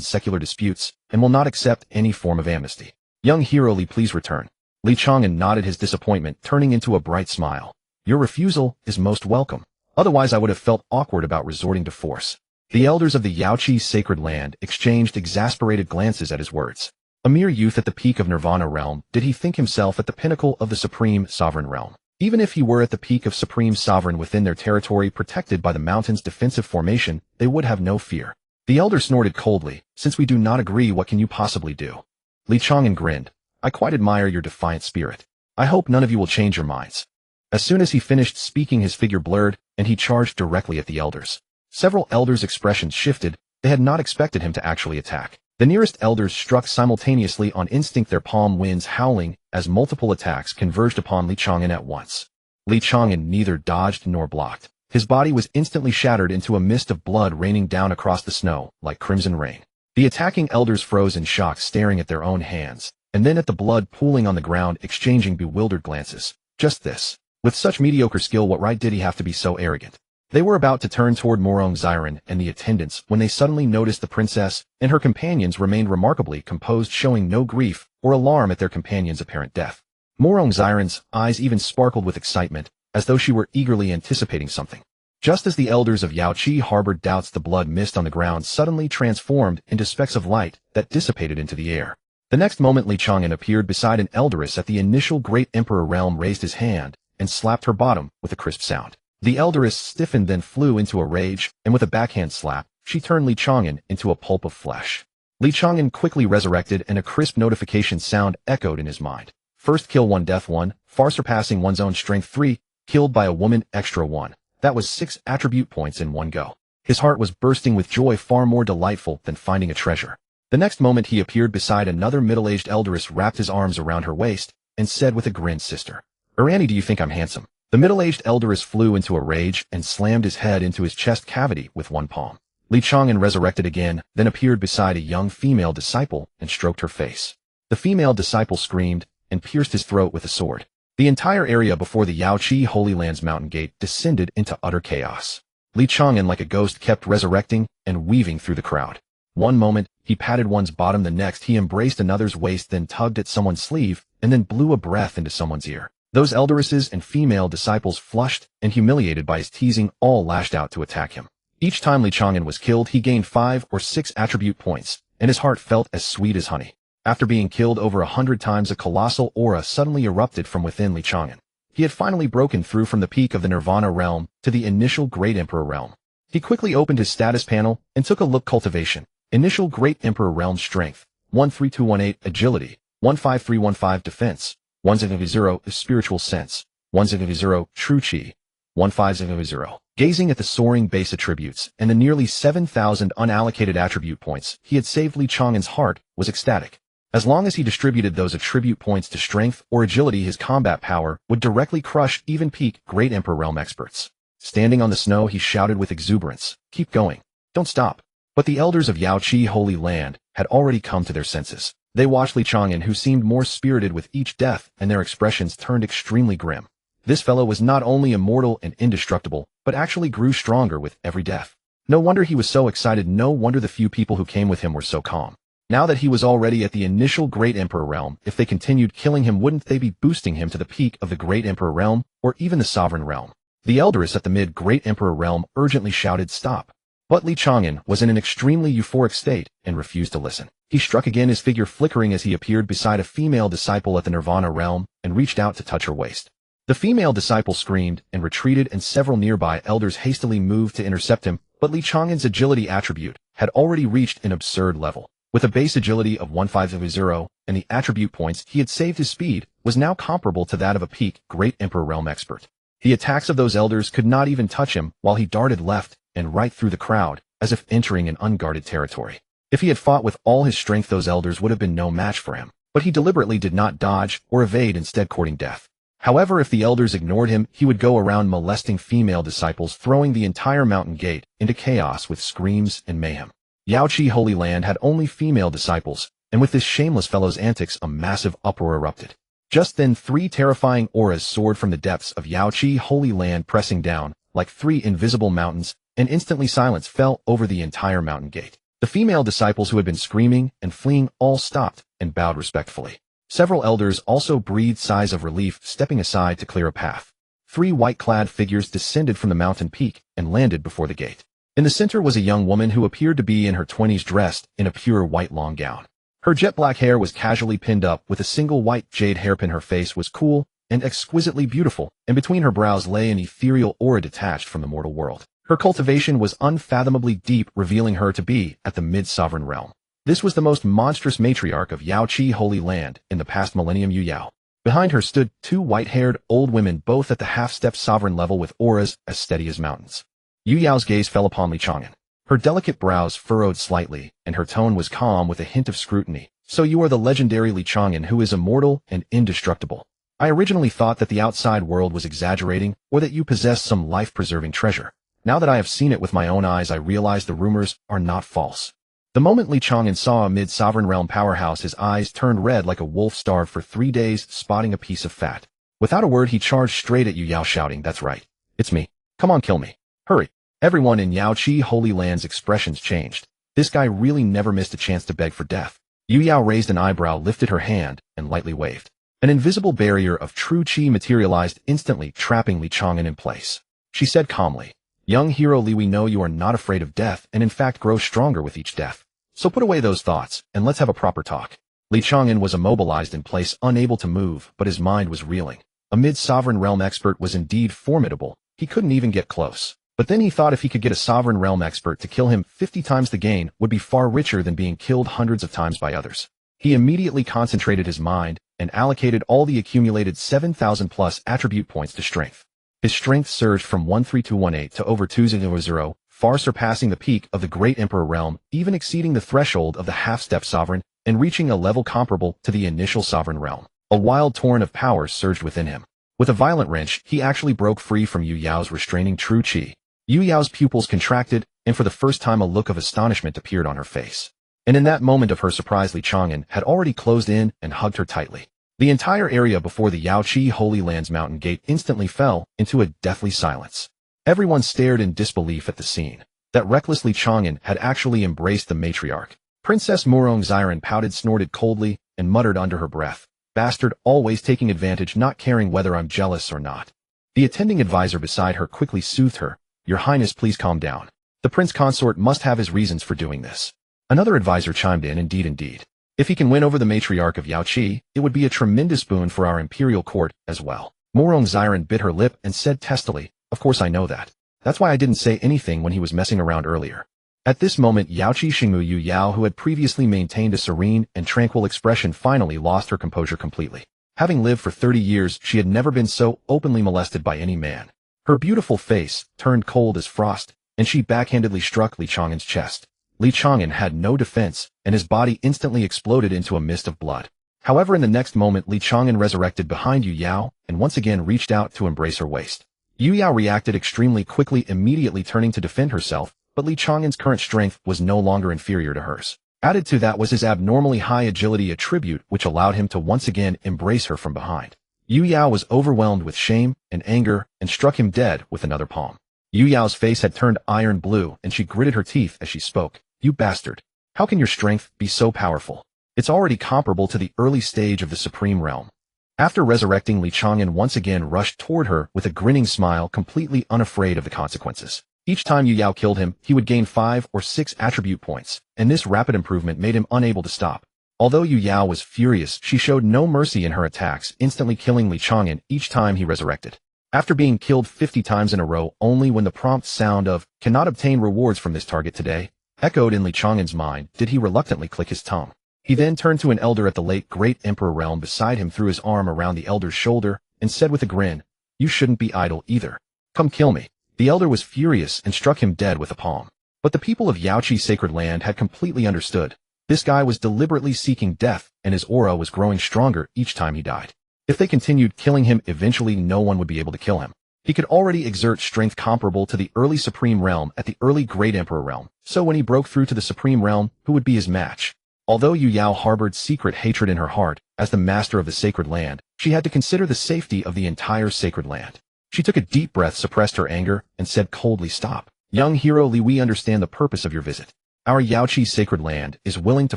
secular disputes, and will not accept any form of amnesty. Young heroically, please return." Li Chang'an nodded his disappointment, turning into a bright smile. "Your refusal is most welcome. Otherwise I would have felt awkward about resorting to force." The elders of the Yaoqi's sacred land exchanged exasperated glances at his words. A mere youth at the peak of Nirvana realm, did he think himself at the pinnacle of the supreme sovereign realm? Even if he were at the peak of supreme sovereign within their territory protected by the mountain's defensive formation, they would have no fear. The elder snorted coldly. "Since we do not agree, what can you possibly do?" Li Chang'an grinned. "I quite admire your defiant spirit. I hope none of you will change your minds." As soon as he finished speaking, his figure blurred, and he charged directly at the elders. Several elders' expressions shifted. They had not expected him to actually attack. The nearest elders struck simultaneously on instinct, their palm winds howling as multiple attacks converged upon Li Chang'an at once. Li Chang'an neither dodged nor blocked. His body was instantly shattered into a mist of blood raining down across the snow like crimson rain. The attacking elders froze in shock, staring at their own hands, and then at the blood pooling on the ground, exchanging bewildered glances. Just this. With such mediocre skill, what right did he have to be so arrogant? They were about to turn toward Morong Xiren and the attendants when they suddenly noticed the princess and her companions remained remarkably composed, showing no grief or alarm at their companion's apparent death. Morong Xiren's eyes even sparkled with excitement, as though she were eagerly anticipating something. Just as the elders of Yaoqi harbored doubts, the blood mist on the ground suddenly transformed into specks of light that dissipated into the air. The next moment, Li Chang'an appeared beside an elderess at the initial Great Emperor realm, raised his hand, and slapped her bottom with a crisp sound. The elderess stiffened, then flew into a rage, and with a backhand slap, she turned Li Chang'an into a pulp of flesh. Li Chang'an quickly resurrected, and a crisp notification sound echoed in his mind. First kill 1, death 1, far surpassing one's own strength 3, killed by a woman extra 1. That was 6 attribute points in one go. His heart was bursting with joy, far more delightful than finding a treasure. The next moment he appeared beside another middle-aged elderess, wrapped his arms around her waist, and said with a grin, "Sister Irani, do you think I'm handsome?" The middle-aged elderess flew into a rage and slammed his head into his chest cavity with one palm. Li Chang'an resurrected again, then appeared beside a young female disciple and stroked her face. The female disciple screamed and pierced his throat with a sword. The entire area before the Yaoqi Holy Land's mountain gate descended into utter chaos. Li Chang'an, like a ghost, kept resurrecting and weaving through the crowd. One moment, he patted one's bottom, the next he embraced another's waist, then tugged at someone's sleeve, and then blew a breath into someone's ear. Those elderesses and female disciples, flushed and humiliated by his teasing, all lashed out to attack him. Each time Li Chang'an was killed, he gained 5 or 6 attribute points, and his heart felt as sweet as honey. After being killed over 100 times, a colossal aura suddenly erupted from within Li Chang'an. He had finally broken through from the peak of the Nirvana realm to the initial Great Emperor realm. He quickly opened his status panel and took a look. Cultivation. Initial Great Emperor realm strength. 13218 agility. 15315 defense. 100 spiritual sense. 100 true chi. 1500. Gazing at the soaring base attributes and the nearly 7,000 unallocated attribute points he had saved, Li Chang'an's heart was ecstatic. As long as he distributed those attribute points to strength or agility, his combat power would directly crush even peak Great Emperor realm experts. Standing on the snow, he shouted with exuberance, "Keep going. Don't stop." But the elders of Yaoqi Holy Land had already come to their senses. They watched Li Chang'an, who seemed more spirited with each death, and their expressions turned extremely grim. This fellow was not only immortal and indestructible, but actually grew stronger with every death. No wonder he was so excited. No wonder the few people who came with him were so calm. Now that he was already at the initial Great Emperor realm, if they continued killing him, wouldn't they be boosting him to the peak of the Great Emperor realm, or even the Sovereign realm? The elderess at the mid-Great Emperor realm urgently shouted, "Stop." But Li Chang'an was in an extremely euphoric state and refused to listen. He struck again, his figure flickering as he appeared beside a female disciple at the Nirvana realm and reached out to touch her waist. The female disciple screamed and retreated, and several nearby elders hastily moved to intercept him, but Li Chang'an's agility attribute had already reached an absurd level. With a base agility of 1550 and the attribute points he had saved, his speed was now comparable to that of a peak Great Emperor realm expert. The attacks of those elders could not even touch him while he darted left and right through the crowd, as if entering an unguarded territory. If he had fought with all his strength, those elders would have been no match for him, but he deliberately did not dodge or evade, instead courting death. However, if the elders ignored him, he would go around molesting female disciples, throwing the entire mountain gate into chaos with screams and mayhem. Yaoqi Holy Land had only female disciples, and with this shameless fellow's antics, a massive uproar erupted. Just then, 3 terrifying auras soared from the depths of Yaoqi Holy Land, pressing down like 3 invisible mountains, and instantly silence fell over the entire mountain gate. The female disciples who had been screaming and fleeing all stopped and bowed respectfully. Several elders also breathed sighs of relief, stepping aside to clear a path. 3 white-clad figures descended from the mountain peak and landed before the gate. In the center was a young woman who appeared to be in her 20s, dressed in a pure white long gown. Her jet black hair was casually pinned up with a single white jade hairpin. Her face was cool and exquisitely beautiful, and between her brows lay an ethereal aura detached from the mortal world. Her cultivation was unfathomably deep, revealing her to be at the mid-sovereign realm. This was the most monstrous matriarch of Yaoqi Holy Land in the past millennium, Yu Yao. Behind her stood 2 white-haired old women, both at the half-step sovereign level with auras as steady as mountains. Yu Yao's gaze fell upon Li Chang'an. Her delicate brows furrowed slightly, and her tone was calm with a hint of scrutiny. So you are the legendary Li Chang'an who is immortal and indestructible. I originally thought that the outside world was exaggerating, or that you possessed some life-preserving treasure. Now that I have seen it with my own eyes, I realize the rumors are not false. The moment Li Chang'an saw a mid-sovereign realm powerhouse, his eyes turned red like a wolf starved for 3 days, spotting a piece of fat. Without a word, he charged straight at Yu Yao, shouting, "That's right. It's me. Come on, kill me. Hurry." Everyone in Yaoqi Holy Land's expressions changed. This guy really never missed a chance to beg for death. Yu Yao raised an eyebrow, lifted her hand, and lightly waved. An invisible barrier of true qi materialized instantly, trapping Li Chang'an in place. She said calmly, "Young hero Li, we know you are not afraid of death, and in fact grow stronger with each death. So put away those thoughts, and let's have a proper talk." Li Chang'an was immobilized in place, unable to move, but his mind was reeling. A mid-sovereign realm expert was indeed formidable. He couldn't even get close. But then he thought if he could get a sovereign realm expert to kill him 50 times, the gain would be far richer than being killed hundreds of times by others. He immediately concentrated his mind and allocated all the accumulated 7,000 plus attribute points to strength. His strength surged from 13218 to over 200, far surpassing the peak of the Great Emperor realm, even exceeding the threshold of the half-step sovereign and reaching a level comparable to the initial sovereign realm. A wild torrent of power surged within him. With a violent wrench, he actually broke free from Yu Yao's restraining true qi. Yu Yao's pupils contracted, and for the first time a look of astonishment appeared on her face. And in that moment of her surprise, Li Chang'an had already closed in and hugged her tightly. The entire area before the Yaoqi Holy Land's mountain gate instantly fell into a deathly silence. Everyone stared in disbelief at the scene. That reckless Li Chang'an had actually embraced the matriarch. Princess Murong Xiren pouted, snorted coldly, and muttered under her breath, "Bastard, always taking advantage, not caring whether I'm jealous or not." The attending advisor beside her quickly soothed her. "Your Highness, please calm down. The prince consort must have his reasons for doing this." Another advisor chimed in, Indeed. If he can win over the matriarch of Yaoqi, it would be a tremendous boon for our imperial court as well." Murong Xiren bit her lip and said testily, "Of course I know that. That's why I didn't say anything when he was messing around earlier." At this moment, Yaoqi Xingmu Yu Yao, who had previously maintained a serene and tranquil expression, finally lost her composure completely. Having lived for 30 years, she had never been so openly molested by any man. Her beautiful face turned cold as frost, and she backhandedly struck Li Chang'an's chest. Li Chang'an had no defense, and his body instantly exploded into a mist of blood. However, in the next moment, Li Chang'an resurrected behind Yu Yao and once again reached out to embrace her waist. Yu Yao reacted extremely quickly, immediately turning to defend herself, but Li Chang'an's current strength was no longer inferior to hers. Added to that was his abnormally high agility attribute, which allowed him to once again embrace her from behind. Yu Yao was overwhelmed with shame and anger and struck him dead with another palm. Yu Yao's face had turned iron blue, and she gritted her teeth as she spoke. "You bastard. How can your strength be so powerful? It's already comparable to the early stage of the Supreme Realm." After resurrecting, Li Chang'an once again rushed toward her with a grinning smile, completely unafraid of the consequences. Each time Yu Yao killed him, he would gain 5 or 6 attribute points, and this rapid improvement made him unable to stop. Although Yu Yao was furious, she showed no mercy in her attacks, instantly killing Li Chang'an each time he resurrected. After being killed 50 times in a row, only when the prompt sound of "cannot obtain rewards from this target today" echoed in Li Chang'an's mind did he reluctantly click his tongue. He then turned to an elder at the late Great Emperor realm beside him, threw his arm around the elder's shoulder, and said with a grin, "You shouldn't be idle either. Come kill me." The elder was furious and struck him dead with a palm. But the people of Yaoqi's sacred land had completely understood. This guy was deliberately seeking death, and his aura was growing stronger each time he died. If they continued killing him, eventually no one would be able to kill him. He could already exert strength comparable to the early Supreme Realm at the early Great Emperor realm, so when he broke through to the Supreme Realm, who would be his match? Although Yu Yao harbored secret hatred in her heart, as the master of the sacred land, she had to consider the safety of the entire sacred land. She took a deep breath, suppressed her anger, and said coldly, "Stop. Young hero Li, we understand the purpose of your visit. Our Yaoqi's sacred land is willing to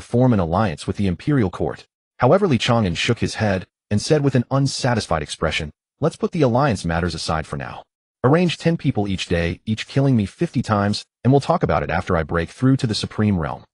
form an alliance with the imperial court." However, Li Chang'an shook his head and said with an unsatisfied expression, "Let's put the alliance matters aside for now. Arrange 10 people each day, each killing me 50 times, and we'll talk about it after I break through to the Supreme Realm."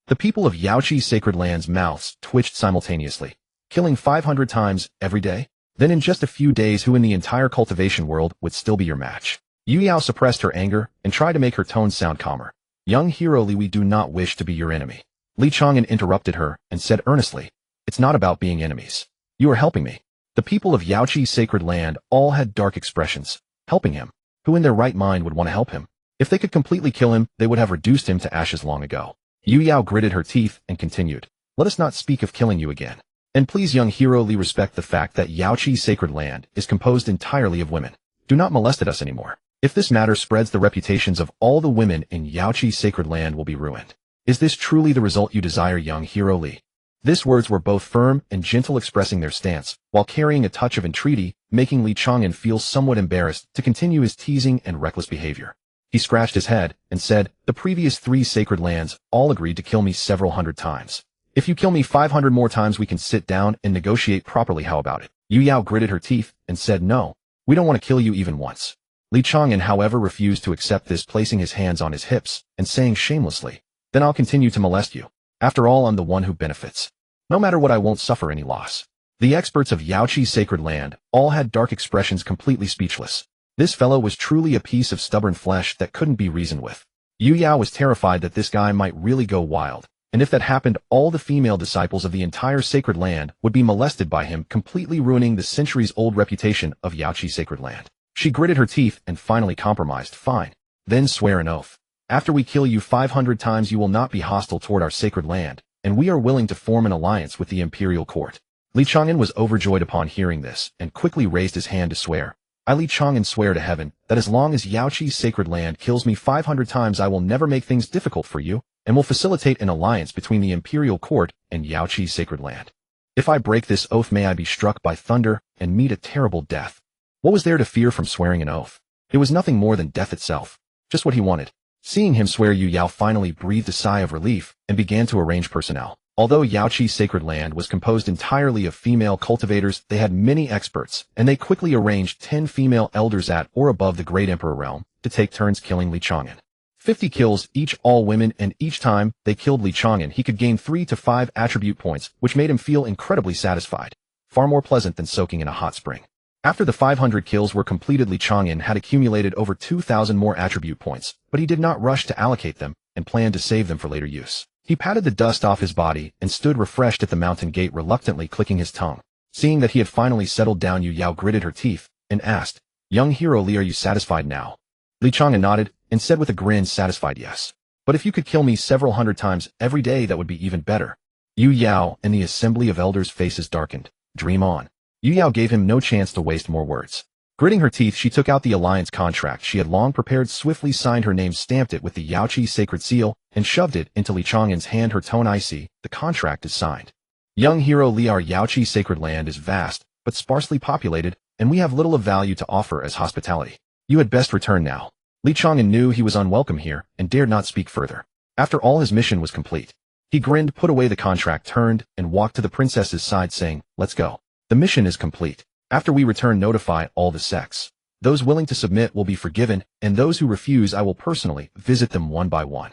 The people of Yaoqi's sacred land's mouths twitched simultaneously. Killing 500 times every day? Then in just a few days, who in the entire cultivation world would still be your match? Yu Yao suppressed her anger and tried to make her tone sound calmer. "Young hero Li, we do not wish to be your enemy." Li Chang'an interrupted her and said earnestly, "It's not about being enemies. You are helping me." The people of Yaoqi's sacred land all had dark expressions. Helping him? Who in their right mind would want to help him? If they could completely kill him, they would have reduced him to ashes long ago. Yu Yao gritted her teeth and continued, "Let us not speak of killing you again. And please, young hero Li, respect the fact that Yaoqi's sacred land is composed entirely of women. Do not molest us anymore. If this matter spreads, the reputations of all the women in Yaoqi's sacred land will be ruined. Is this truly the result you desire, young hero Li?" These words were both firm and gentle, expressing their stance, while carrying a touch of entreaty, making Li Chang'an feel somewhat embarrassed to continue his teasing and reckless behavior. He scratched his head and said, "The previous 3 sacred lands all agreed to kill me several hundred times. If you kill me 500 more times, we can sit down and negotiate properly. How about it?" Yu Yao gritted her teeth and said, "No, we don't want to kill you even once." Li Chang'an, however, refused to accept this, placing his hands on his hips and saying shamelessly, "Then I'll continue to molest you. After all, I'm the one who benefits. No matter what, I won't suffer any loss." The experts of Yaoqi's sacred land all had dark expressions, completely speechless. This fellow was truly a piece of stubborn flesh that couldn't be reasoned with. Yu Yao was terrified that this guy might really go wild, and if that happened, all the female disciples of the entire sacred land would be molested by him, completely ruining the centuries-old reputation of Yaoqi's sacred land. She gritted her teeth and finally compromised. "Fine. Then swear an oath. After we kill you 500 times, you will not be hostile toward our sacred land, and we are willing to form an alliance with the imperial court." Li Chang'an was overjoyed upon hearing this, and quickly raised his hand to swear. "I, Li Chang'an, swear to heaven that as long as Yaoqi's sacred land kills me 500 times, I will never make things difficult for you, and will facilitate an alliance between the imperial court and Yaoqi's sacred land. If I break this oath, may I be struck by thunder and meet a terrible death." What was there to fear from swearing an oath? It was nothing more than death itself. Just what he wanted. Seeing him swear, Yu Yao finally breathed a sigh of relief and began to arrange personnel. Although Yaoqi's sacred land was composed entirely of female cultivators, they had many experts, and they quickly arranged 10 female elders at or above the Great Emperor realm to take turns killing Li Chang'an. 50 kills, each all women, and each time they killed Li Chang'an, he could gain 3 to 5 attribute points, which made him feel incredibly satisfied. Far more pleasant than soaking in a hot spring. After the 500 kills were completed, Li Chang'an had accumulated over 2,000 more attribute points, but he did not rush to allocate them and planned to save them for later use. He patted the dust off his body and stood refreshed at the mountain gate, reluctantly clicking his tongue. Seeing that he had finally settled down, Yu Yao gritted her teeth and asked, "Young hero Li, are you satisfied now?" Li Chang'an nodded and said with a grin, "Satisfied, yes. But if you could kill me several hundred times every day, that would be even better." Yu Yao and the assembly of elders' faces darkened. "Dream on." Yu Yao gave him no chance to waste more words. Gritting her teeth, she took out the alliance contract she had long prepared, swiftly signed her name, stamped it with the Yaoqi's sacred seal, and shoved it into Li Chang'an's hand, her tone icy. "The contract is signed. Young hero Li, our Yaoqi's sacred land is vast, but sparsely populated, and we have little of value to offer as hospitality. You had best return now." Li Chang'an knew he was unwelcome here, and dared not speak further. After all, his mission was complete. He grinned, put away the contract, turned, and walked to the princess's side, saying, "Let's go. The mission is complete. After we return, notify all the sects." Those willing to submit will be forgiven, and those who refuse I will personally visit them one by one.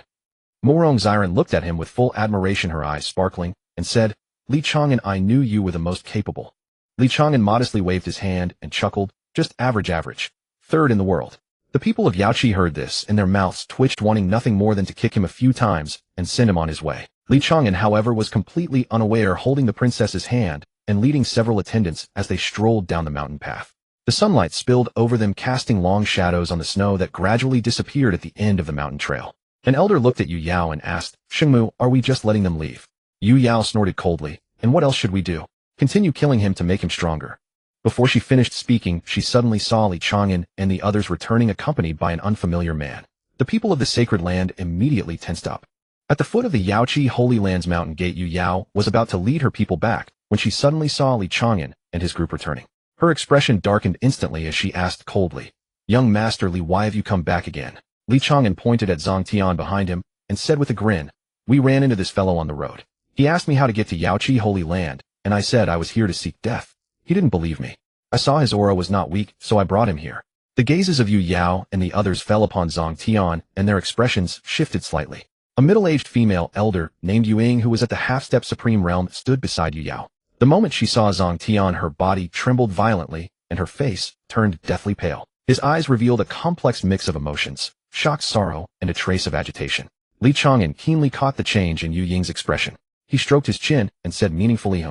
Morong Xiren looked at him with full admiration, her eyes sparkling, and said, Li Chang'an, I knew you were the most capable. Li Chang'an modestly waved his hand and chuckled, just average. Third in the world. The people of Yaoqi heard this, and their mouths twitched, wanting nothing more than to kick him a few times and send him on his way. Li Chang'an, however, was completely unaware, holding the princess's hand and leading several attendants as they strolled down the mountain path. The sunlight spilled over them, casting long shadows on the snow that gradually disappeared at the end of the mountain trail. An elder looked at Yu Yao and asked, Shengmu, are we just letting them leave? Yu Yao snorted coldly, and what else should we do? Continue killing him to make him stronger. Before she finished speaking, she suddenly saw Li Chang'an and the others returning, accompanied by an unfamiliar man. The people of the sacred land immediately tensed up. At the foot of the Yaoqi Holy Land's mountain gate, Yu Yao was about to lead her people back when she suddenly saw Li Chang'an and his group returning. Her expression darkened instantly as she asked coldly, Young Master Li, why have you come back again? Li Chang'an pointed at Zhang Tian behind him and said with a grin, We ran into this fellow on the road. He asked me how to get to Yaoqi Holy Land, and I said I was here to seek death. He didn't believe me. I saw his aura was not weak, so I brought him here. The gazes of Yu Yao and the others fell upon Zhang Tian, and their expressions shifted slightly. A middle-aged female elder named Yu Ying, who was at the half-step supreme realm, stood beside Yu Yao. The moment she saw Zhang Tian, her body trembled violently, and her face turned deathly pale. His eyes revealed a complex mix of emotions, shock, sorrow, and a trace of agitation. Li Chang'an keenly caught the change in Yu Ying's expression. He stroked his chin and said meaningfully,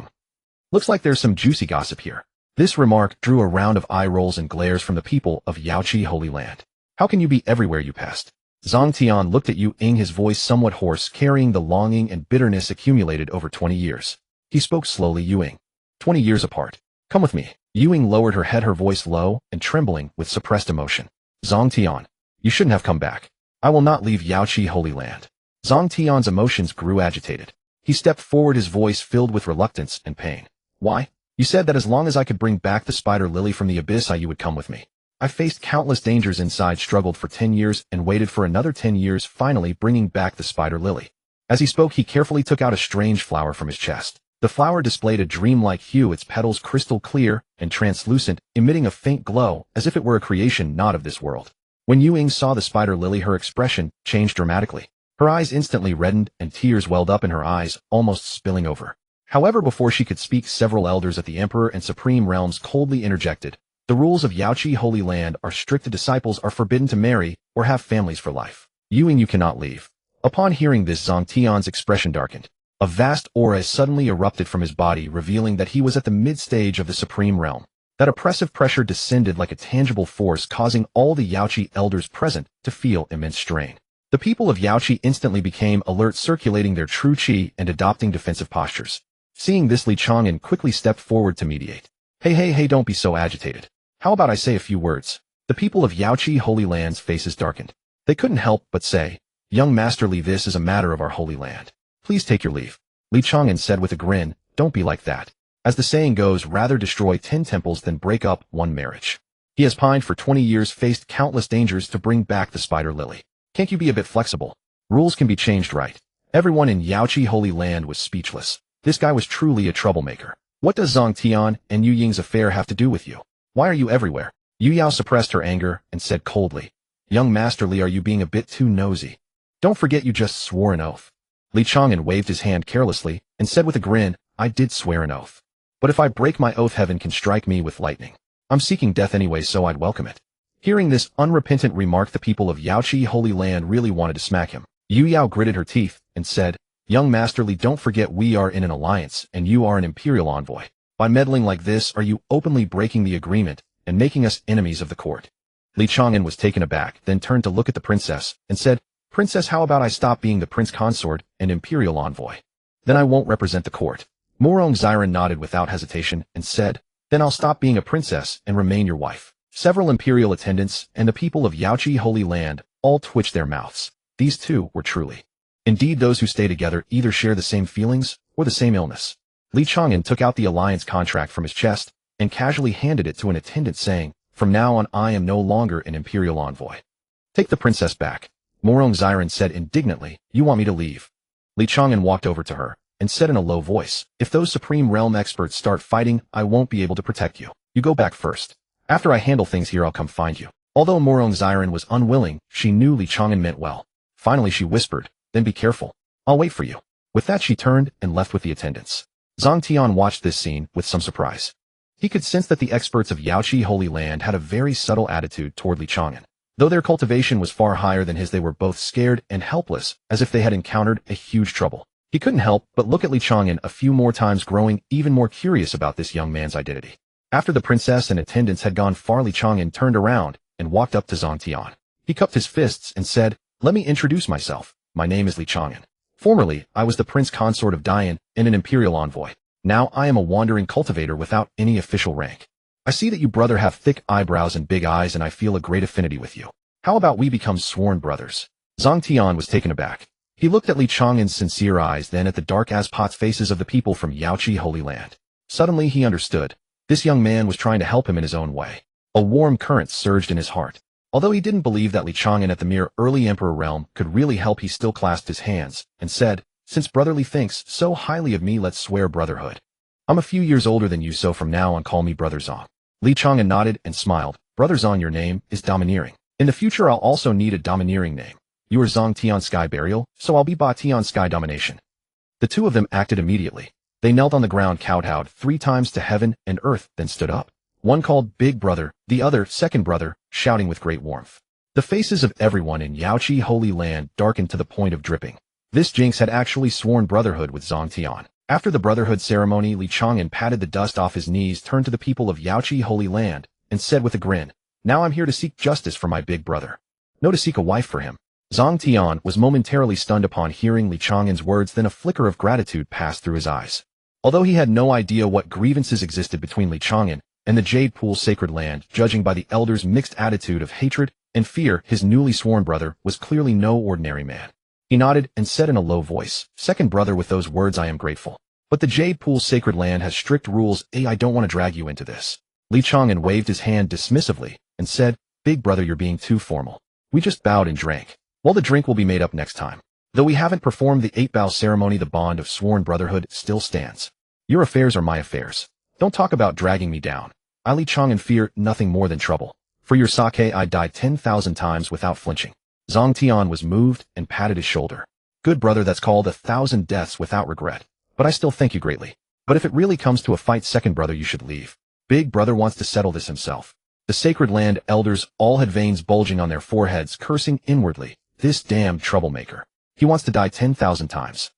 Looks like there's some juicy gossip here. This remark drew a round of eye rolls and glares from the people of Yaoqi Holy Land. How can you be everywhere you passed? Zhang Tian looked at Yu Ying, his voice somewhat hoarse, carrying the longing and bitterness accumulated over 20 years. He spoke slowly, Yu Ying. 20 years apart. Come with me. Yu Ying lowered her head, her voice low and trembling with suppressed emotion. Zhang Tian, you shouldn't have come back. I will not leave Yaoqi Holy Land. Zhang Tian's emotions grew agitated. He stepped forward, his voice filled with reluctance and pain. Why? You said that as long as I could bring back the spider lily from the abyss, you would come with me. I faced countless dangers inside, struggled for 10 years, and waited for another 10 years, finally bringing back the spider lily. As he spoke, he carefully took out a strange flower from his chest. The flower displayed a dreamlike hue, its petals crystal clear and translucent, emitting a faint glow, as if it were a creation not of this world. When Yu Ying saw the spider lily, her expression changed dramatically. Her eyes instantly reddened, and tears welled up in her eyes, almost spilling over. However, before she could speak, several elders at the Emperor and Supreme Realms coldly interjected. The rules of Yaoqi Holy Land are strict. The disciples are forbidden to marry or have families for life. Yu Ying, you cannot leave. Upon hearing this, Zhang Tian's expression darkened. A vast aura suddenly erupted from his body, revealing that he was at the mid-stage of the Supreme Realm. That oppressive pressure descended like a tangible force, causing all the Yaoqi elders present to feel immense strain. The people of Yaoqi instantly became alert, circulating their true qi and adopting defensive postures. Seeing this, Li Chang'an quickly stepped forward to mediate. Hey, don't be so agitated. How about I say a few words? The people of Yaoqi Holy Land's faces darkened. They couldn't help but say, Young Master Li, this is a matter of our Holy Land. Please take your leave. Li Chang'an said with a grin, Don't be like that. As the saying goes, rather destroy 10 temples than break up one marriage. He has pined for 20 years, faced countless dangers to bring back the spider lily. Can't you be a bit flexible? Rules can be changed, right? Everyone in Yaoqi Holy Land was speechless. This guy was truly a troublemaker. What does Zhang Tian and Yu Ying's affair have to do with you? Why are you everywhere? Yu Yao suppressed her anger and said coldly, Young Master Li, are you being a bit too nosy? Don't forget you just swore an oath. Li Chang'an waved his hand carelessly and said with a grin, I did swear an oath. But if I break my oath, heaven can strike me with lightning. I'm seeking death anyway, so I'd welcome it. Hearing this unrepentant remark, the people of Yaoqi Holy Land really wanted to smack him. Yu Yao gritted her teeth and said, Young Master Li, don't forget we are in an alliance and you are an imperial envoy. By meddling like this, are you openly breaking the agreement and making us enemies of the court? Li Chang'an was taken aback, then turned to look at the princess and said, Princess, how about I stop being the prince consort and imperial envoy? Then I won't represent the court. Morong Xiren nodded without hesitation and said, Then I'll stop being a princess and remain your wife. Several imperial attendants and the people of Yaoqi Holy Land all twitched their mouths. These two were truly. Indeed, those who stay together either share the same feelings or the same illness. Li Chang'an took out the alliance contract from his chest and casually handed it to an attendant, saying, From now on, I am no longer an imperial envoy. Take the princess back. Morong Xiren said indignantly, You want me to leave? Li Chang'an walked over to her and said in a low voice, If those Supreme Realm experts start fighting, I won't be able to protect you. You go back first. After I handle things here, I'll come find you. Although Morong Xiren was unwilling, she knew Li Chang'an meant well. Finally she whispered, then be careful. I'll wait for you. With that she turned and left with the attendants. Zhang Tian watched this scene with some surprise. He could sense that the experts of Yaoqi Holy Land had a very subtle attitude toward Li Chang'an. Though their cultivation was far higher than his, they were both scared and helpless, as if they had encountered a huge trouble. He couldn't help but look at Li Chang'an a few more times, growing even more curious about this young man's identity. After the princess and attendants had gone far, Li Chang'an turned around and walked up to Zhang Tian. He cupped his fists and said, "Let me introduce myself. My name is Li Chang'an. Formerly, I was the prince consort of Dian and an imperial envoy. Now I am a wandering cultivator without any official rank. I see that you brother have thick eyebrows and big eyes, and I feel a great affinity with you. How about we become sworn brothers?" Zhang Tian was taken aback. He looked at Li Chang'an's sincere eyes, then at the dark as pots faces of the people from Yaoqi Holy Land. Suddenly he understood. This young man was trying to help him in his own way. A warm current surged in his heart. Although he didn't believe that Li Chang'an at the mere early emperor realm could really help, he still clasped his hands and said, "Since Brother Li thinks so highly of me, let's swear brotherhood. I'm a few years older than you, so from now on call me Brother Zhang." Li Chang'an nodded and smiled. "Brother Zhang, your name is domineering. In the future I'll also need a domineering name. You are Zhang Tian Sky Burial, so I'll be Ba Tian Sky Domination." The two of them acted immediately. They knelt on the ground, kowtowed 3 times to heaven and earth, then stood up. One called Big Brother, the other Second Brother, shouting with great warmth. The faces of everyone in Yaoqi Holy Land darkened to the point of dripping. This jinx had actually sworn brotherhood with Zhang Tian. After the brotherhood ceremony, Li Chang'an patted the dust off his knees, turned to the people of Yaoqi Holy Land, and said with a grin, "Now I'm here to seek justice for my big brother. No, to seek a wife for him." Zhang Tian was momentarily stunned upon hearing Li Chang'an's words, then a flicker of gratitude passed through his eyes. Although he had no idea what grievances existed between Li Chang'an and the Jade Pool Sacred Land, judging by the elders' mixed attitude of hatred and fear, his newly sworn brother was clearly no ordinary man. He nodded and said in a low voice, "Second Brother, with those words I am grateful. But the Jade Pool Sacred Land has strict rules. I don't want to drag you into this." Li Chang'an waved his hand dismissively and said, "Big Brother, you're being too formal. We just bowed and drank. Well, the drink will be made up next time. Though we haven't performed the 8 bow ceremony, the bond of sworn brotherhood still stands. Your affairs are my affairs. Don't talk about dragging me down. I, Li Chang'an, fear nothing more than trouble. For your sake I'd die 10,000 times without flinching." Zhang Tian was moved and patted his shoulder. "Good brother, that's called 1,000 deaths without regret. But I still thank you greatly. But if it really comes to a fight, Second Brother, you should leave. Big Brother wants to settle this himself." The Sacred Land elders all had veins bulging on their foreheads, cursing inwardly, "This damned troublemaker. He wants to die 10,000 times.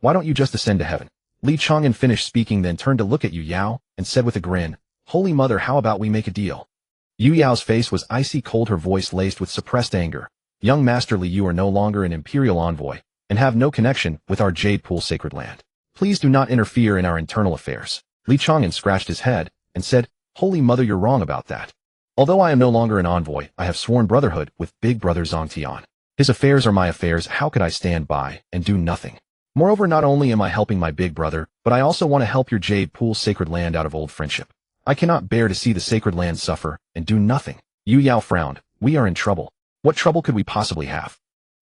Why don't you just ascend to heaven?" Li Chang'an finished speaking, then turned to look at Yu Yao and said with a grin, "Holy Mother, how about we make a deal?" Yu Yao's face was icy cold, her voice laced with suppressed anger. "Young Master Li, you are no longer an imperial envoy and have no connection with our Jade Pool Sacred Land. Please do not interfere in our internal affairs." Li Chang'an scratched his head and said, "Holy Mother, you're wrong about that. Although I am no longer an envoy, I have sworn brotherhood with Big Brother Zhang Tian. His affairs are my affairs. How could I stand by and do nothing? Moreover, not only am I helping my big brother, but I also want to help your Jade Pool Sacred Land out of old friendship. I cannot bear to see the Sacred Land suffer and do nothing." Yu Yao frowned. "We are in trouble. What trouble could we possibly have?"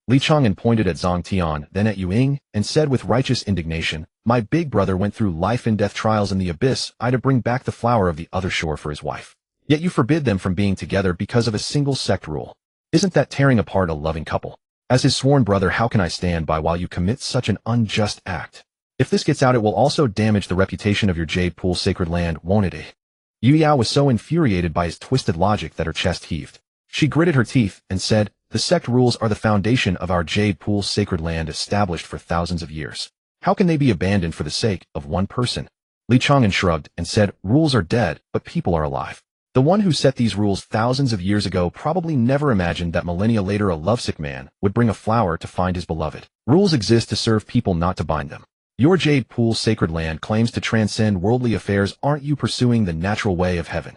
Li Chang'an pointed at Zhang Tian, then at Yu Ying, and said with righteous indignation, "My big brother went through life and death trials in the abyss. I to bring back the flower of the other shore for his wife. Yet you forbid them from being together because of a single sect rule. Isn't that tearing apart a loving couple? As his sworn brother, how can I stand by while you commit such an unjust act? If this gets out, it will also damage the reputation of your Jade Pool Sacred Land, won't it?" Yu Yao was so infuriated by his twisted logic that her chest heaved. She gritted her teeth and said, "The sect rules are the foundation of our Jade Pool Sacred Land, established for thousands of years. How can they be abandoned for the sake of one person?" Li Chang'an shrugged and said, "Rules are dead, but people are alive. The one who set these rules thousands of years ago probably never imagined that millennia later a lovesick man would bring a flower to find his beloved. Rules exist to serve people, not to bind them. Your Jade Pool Sacred Land claims to transcend worldly affairs. Aren't you pursuing the natural way of heaven?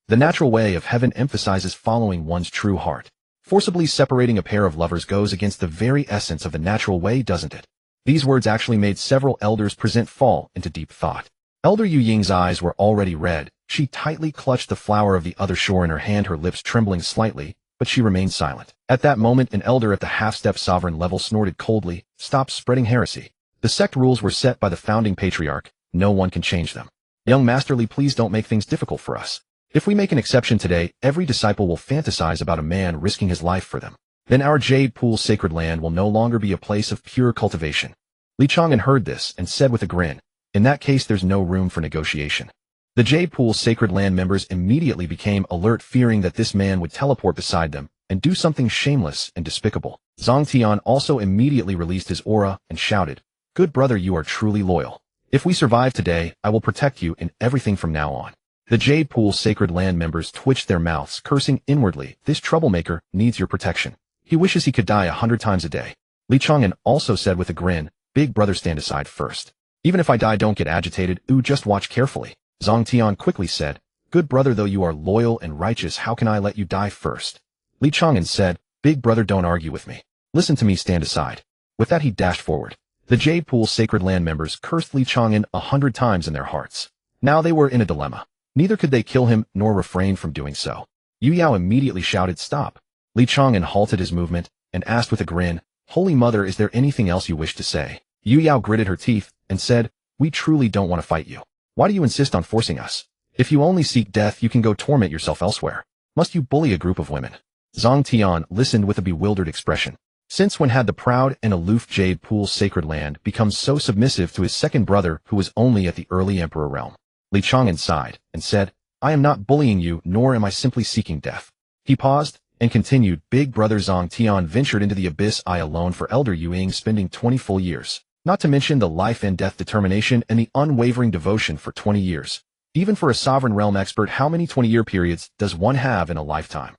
The natural way of heaven emphasizes following one's true heart. Forcibly separating a pair of lovers goes against the very essence of the natural way, doesn't it?" These words actually made several elders present fall into deep thought. Elder Yu Ying's eyes were already red. She tightly clutched the flower of the other shore in her hand, her lips trembling slightly, but she remained silent. At that moment, an elder at the half-step sovereign level snorted coldly, "Stop spreading heresy. The sect rules were set by the founding patriarch. No one can change them. Young Master Li, please don't make things difficult for us." If we make an exception today, every disciple will fantasize about a man risking his life for them. Then our Jade Pool's sacred land will no longer be a place of pure cultivation. Li Chang'an heard this and said with a grin, in that case there's no room for negotiation. The Jade Pool's sacred land members immediately became alert, fearing that this man would teleport beside them and do something shameless and despicable. Zhang Tian also immediately released his aura and shouted, "Good brother, you are truly loyal. If we survive today, I will protect you in everything from now on." The Jade Pool's sacred land members twitched their mouths, cursing inwardly, "This troublemaker needs your protection. He wishes he could die 100 times a day." Li Chang'an also said with a grin, "Big brother, stand aside first. Even if I die, don't get agitated. Just watch carefully." Zhang Tian quickly said, "Good brother, though you are loyal and righteous, how can I let you die first?" Li Chang'an said, "Big brother, don't argue with me. Listen to me, stand aside." With that he dashed forward. The Jade Pool's sacred land members cursed Li Chang'an 100 times in their hearts. Now they were in a dilemma. Neither could they kill him nor refrain from doing so. Yu Yao immediately shouted, "Stop." Li Chang'an halted his movement and asked with a grin, "Holy Mother, is there anything else you wish to say?" Yu Yao gritted her teeth and said, "We truly don't want to fight you. Why do you insist on forcing us? If you only seek death, you can go torment yourself elsewhere. Must you bully a group of women?" Zhang Tian listened with a bewildered expression. Since when had the proud and aloof Jade Pool's sacred land become so submissive to his second brother who was only at the early emperor realm? Li Chang'an sighed and said, "I am not bullying you, nor am I simply seeking death." He paused and continued, "Big brother, Zhang Tian ventured into the abyss I alone for Elder Yuying, spending 20 full years. Not to mention the life and death determination and the unwavering devotion for 20 years. Even for a sovereign realm expert, how many 20-year periods does one have in a lifetime?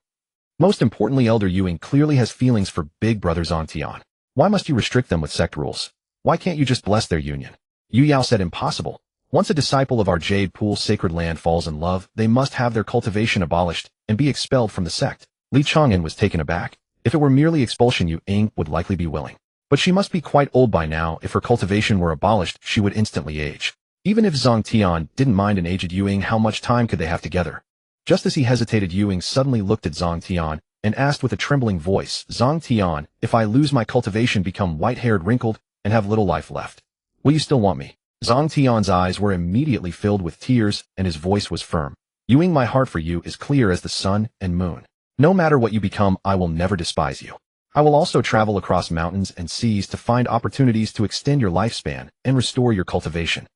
Most importantly, Elder Yuying clearly has feelings for big brother Zhang Tian. Why must you restrict them with sect rules? Why can't you just bless their union?" Yu Yao said, "Impossible. Once a disciple of our Jade Pool's sacred land falls in love, they must have their cultivation abolished and be expelled from the sect." Li Chang'an was taken aback. If it were merely expulsion, Yu Ying would likely be willing. But she must be quite old by now. If her cultivation were abolished, she would instantly age. Even if Zhang Tian didn't mind an aged Yu Ying, how much time could they have together? Just as he hesitated, Yu Ying suddenly looked at Zhang Tian and asked with a trembling voice, "Zhang Tian, if I lose my cultivation, become white-haired, wrinkled, and have little life left, will you still want me?" Zhang Tian's eyes were immediately filled with tears and his voice was firm. "Yu Ying, my heart for you is clear as the sun and moon. No matter what you become, I will never despise you. I will also travel across mountains and seas to find opportunities to extend your lifespan and restore your cultivation."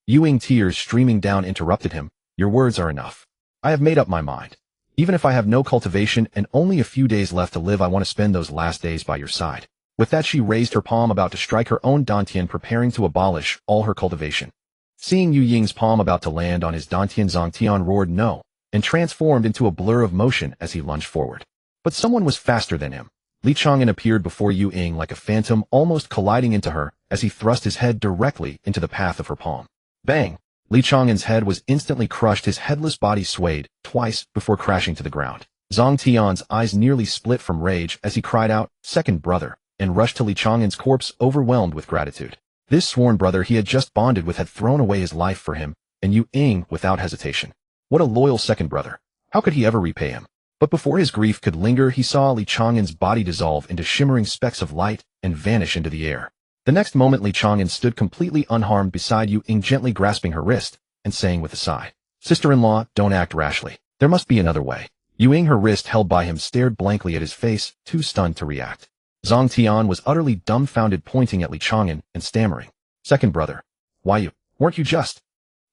Yu Ying, tears streaming down, interrupted him, "Your words are enough. I have made up my mind. Even if I have no cultivation and only a few days left to live, I want to spend those last days by your side." With that she raised her palm, about to strike her own dantian, preparing to abolish all her cultivation. Seeing Yu Ying's palm about to land on his dantian, Zhang Tian roared no, and transformed into a blur of motion as he lunged forward. But someone was faster than him. Li Chang'an appeared before Yu Ying like a phantom, almost colliding into her as he thrust his head directly into the path of her palm. Bang! Li Chang'an's head was instantly crushed. His headless body swayed twice before crashing to the ground. Zhang Tian's eyes nearly split from rage as he cried out, "Second brother," and rushed to Li Chang'an's corpse, overwhelmed with gratitude. This sworn brother he had just bonded with had thrown away his life for him, and Yu Ying without hesitation. What a loyal second brother. How could he ever repay him? But before his grief could linger, he saw Li Chang'an's body dissolve into shimmering specks of light and vanish into the air. The next moment Li Chang'an stood completely unharmed beside Yu Ying, gently grasping her wrist and saying with a sigh, "Sister-in-law, don't act rashly. There must be another way." Yu Ying, her wrist held by him, stared blankly at his face, too stunned to react. Zhang Tian was utterly dumbfounded, pointing at Li Chang'an and stammering, "Second brother, why you, weren't you just?"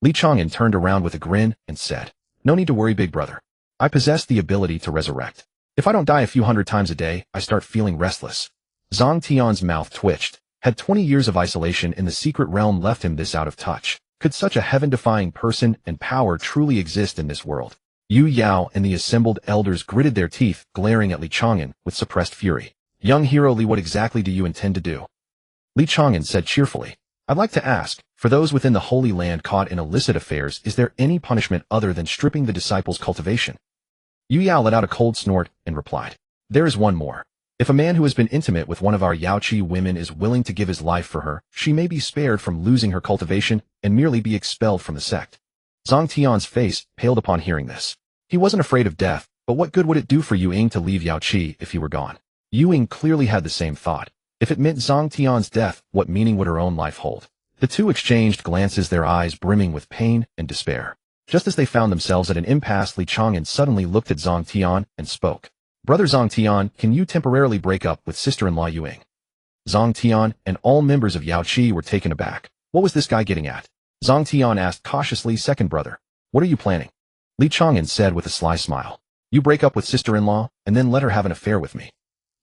Li Chang'an turned around with a grin and said, "No need to worry, big brother. I possess the ability to resurrect. If I don't die a few hundred times a day, I start feeling restless." Zhang Tian's mouth twitched. Had 20 years of isolation in the secret realm left him this out of touch? Could such a heaven-defying person and power truly exist in this world? Yu Yao and the assembled elders gritted their teeth, glaring at Li Chang'an with suppressed fury. "Young hero Li, what exactly do you intend to do?" Li Chang'an said cheerfully, "I'd like to ask, for those within the Holy Land caught in illicit affairs, is there any punishment other than stripping the disciples' cultivation?" Yu Yao let out a cold snort and replied, "There is one more. If a man who has been intimate with one of our Yaoqi women is willing to give his life for her, she may be spared from losing her cultivation and merely be expelled from the sect." Zhang Tian's face paled upon hearing this. He wasn't afraid of death, but what good would it do for Yu Ying to leave Yaoqi if he were gone? Yu Ying clearly had the same thought. If it meant Zhang Tian's death, what meaning would her own life hold? The two exchanged glances, their eyes brimming with pain and despair. Just as they found themselves at an impasse, Li Chang'an suddenly looked at Zhang Tian and spoke. Brother Zhang Tian, can you temporarily break up with sister-in-law Yuing? Zhang Tian and all members of Yao Qi were taken aback. What was this guy getting at? Zhang Tian asked cautiously. Second brother, what are you planning? Li Chang'an said with a sly smile. You break up with sister-in-law, and then let her have an affair with me.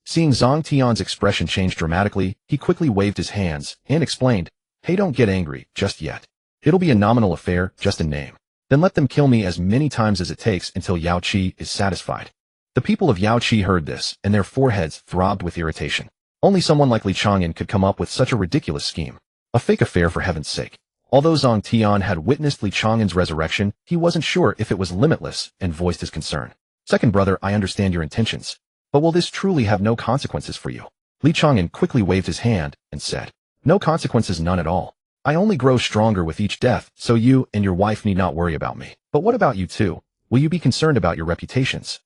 Seeing Zhang Tian's expression change dramatically, he quickly waved his hands and explained, hey, don't get angry just yet. It'll be a nominal affair, just in name. Then let them kill me as many times as it takes until Yao Qi is satisfied. The people of Yao Qi heard this, and their foreheads throbbed with irritation. Only someone like Li Chang'an could come up with such a ridiculous scheme. A fake affair, for heaven's sake. Although Zhang Tian had witnessed Li Chang'an's resurrection, he wasn't sure if it was limitless and voiced his concern. Second brother, I understand your intentions. But will this truly have no consequences for you? Li Chang'an quickly waved his hand and said, no consequences, none at all. I only grow stronger with each death, so you and your wife need not worry about me. But what about you two? Will you be concerned about your reputations?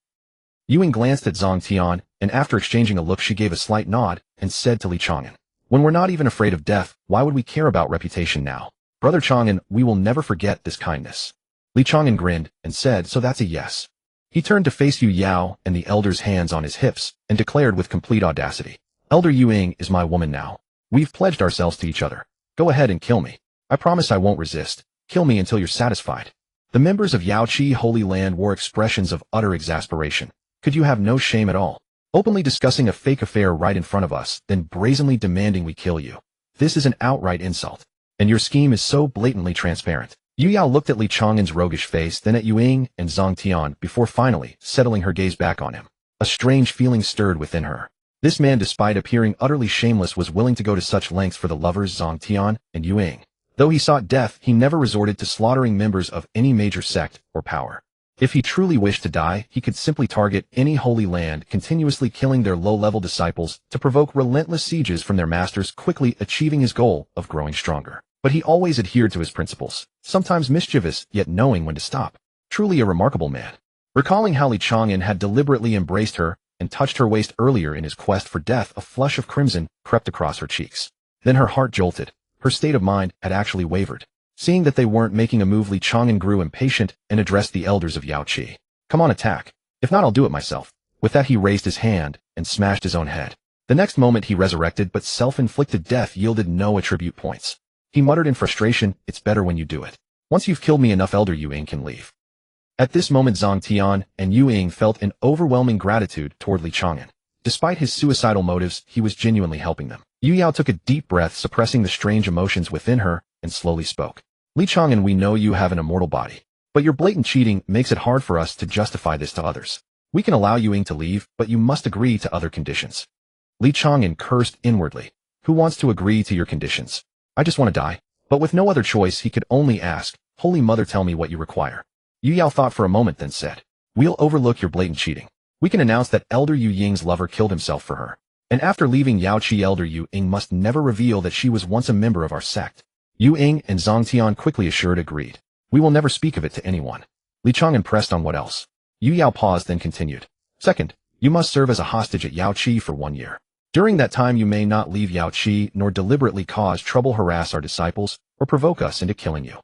Yuing glanced at Zhang Tian, and after exchanging a look she gave a slight nod and said to Li Chang'an, when we're not even afraid of death, why would we care about reputation now? Brother Chang'an, we will never forget this kindness. Li Chang'an grinned and said, so that's a yes. He turned to face Yu Yao and the elder's hands on his hips and declared with complete audacity, Elder Yuing is my woman now. We've pledged ourselves to each other. Go ahead and kill me. I promise I won't resist. Kill me until you're satisfied. The members of Yao Qi Holy Land wore expressions of utter exasperation. Could you have no shame at all? Openly discussing a fake affair right in front of us, then brazenly demanding we kill you. This is an outright insult. And your scheme is so blatantly transparent. Yu Yao looked at Li Chang'an's roguish face, then at Yuing and Zhang Tian before finally settling her gaze back on him. A strange feeling stirred within her. This man, despite appearing utterly shameless, was willing to go to such lengths for the lovers Zhang Tian and Yuing. Though he sought death, he never resorted to slaughtering members of any major sect or power. If he truly wished to die, he could simply target any holy land, continuously killing their low-level disciples to provoke relentless sieges from their masters, quickly achieving his goal of growing stronger. But he always adhered to his principles, sometimes mischievous, yet knowing when to stop. Truly a remarkable man. Recalling how Li Chang'an had deliberately embraced her and touched her waist earlier in his quest for death, a flush of crimson crept across her cheeks. Then her heart jolted. Her state of mind had actually wavered. Seeing that they weren't making a move, Li Chang'an grew impatient and addressed the elders of Yao Qi. Come on, attack. If not, I'll do it myself. With that, he raised his hand and smashed his own head. The next moment he resurrected, but self-inflicted death yielded no attribute points. He muttered in frustration, it's better when you do it. Once you've killed me enough, Elder Yuing can leave. At this moment, Zhang Tian and Yuing felt an overwhelming gratitude toward Li Chang'an. Despite his suicidal motives, he was genuinely helping them. Yu Yao took a deep breath, suppressing the strange emotions within her, and slowly spoke. Li Chang'an, we know you have an immortal body, but your blatant cheating makes it hard for us to justify this to others. We can allow Yuing to leave, but you must agree to other conditions. Li Chang'an cursed inwardly. Who wants to agree to your conditions? I just want to die. But with no other choice, he could only ask, Holy Mother, tell me what you require. Yu Yao thought for a moment, then said, we'll overlook your blatant cheating. We can announce that Elder Yu Ying's lover killed himself for her. And after leaving Yao Qi, Elder Yu Ying must never reveal that she was once a member of our sect. Yu Ying and Zhang Tian quickly agreed. We will never speak of it to anyone. Li Chang'an pressed on what else. Yu Yao paused, then continued. Second, you must serve as a hostage at Yao Qi for 1 year. During that time, you may not leave Yao Qi, nor deliberately cause trouble, harass our disciples, or provoke us into killing you.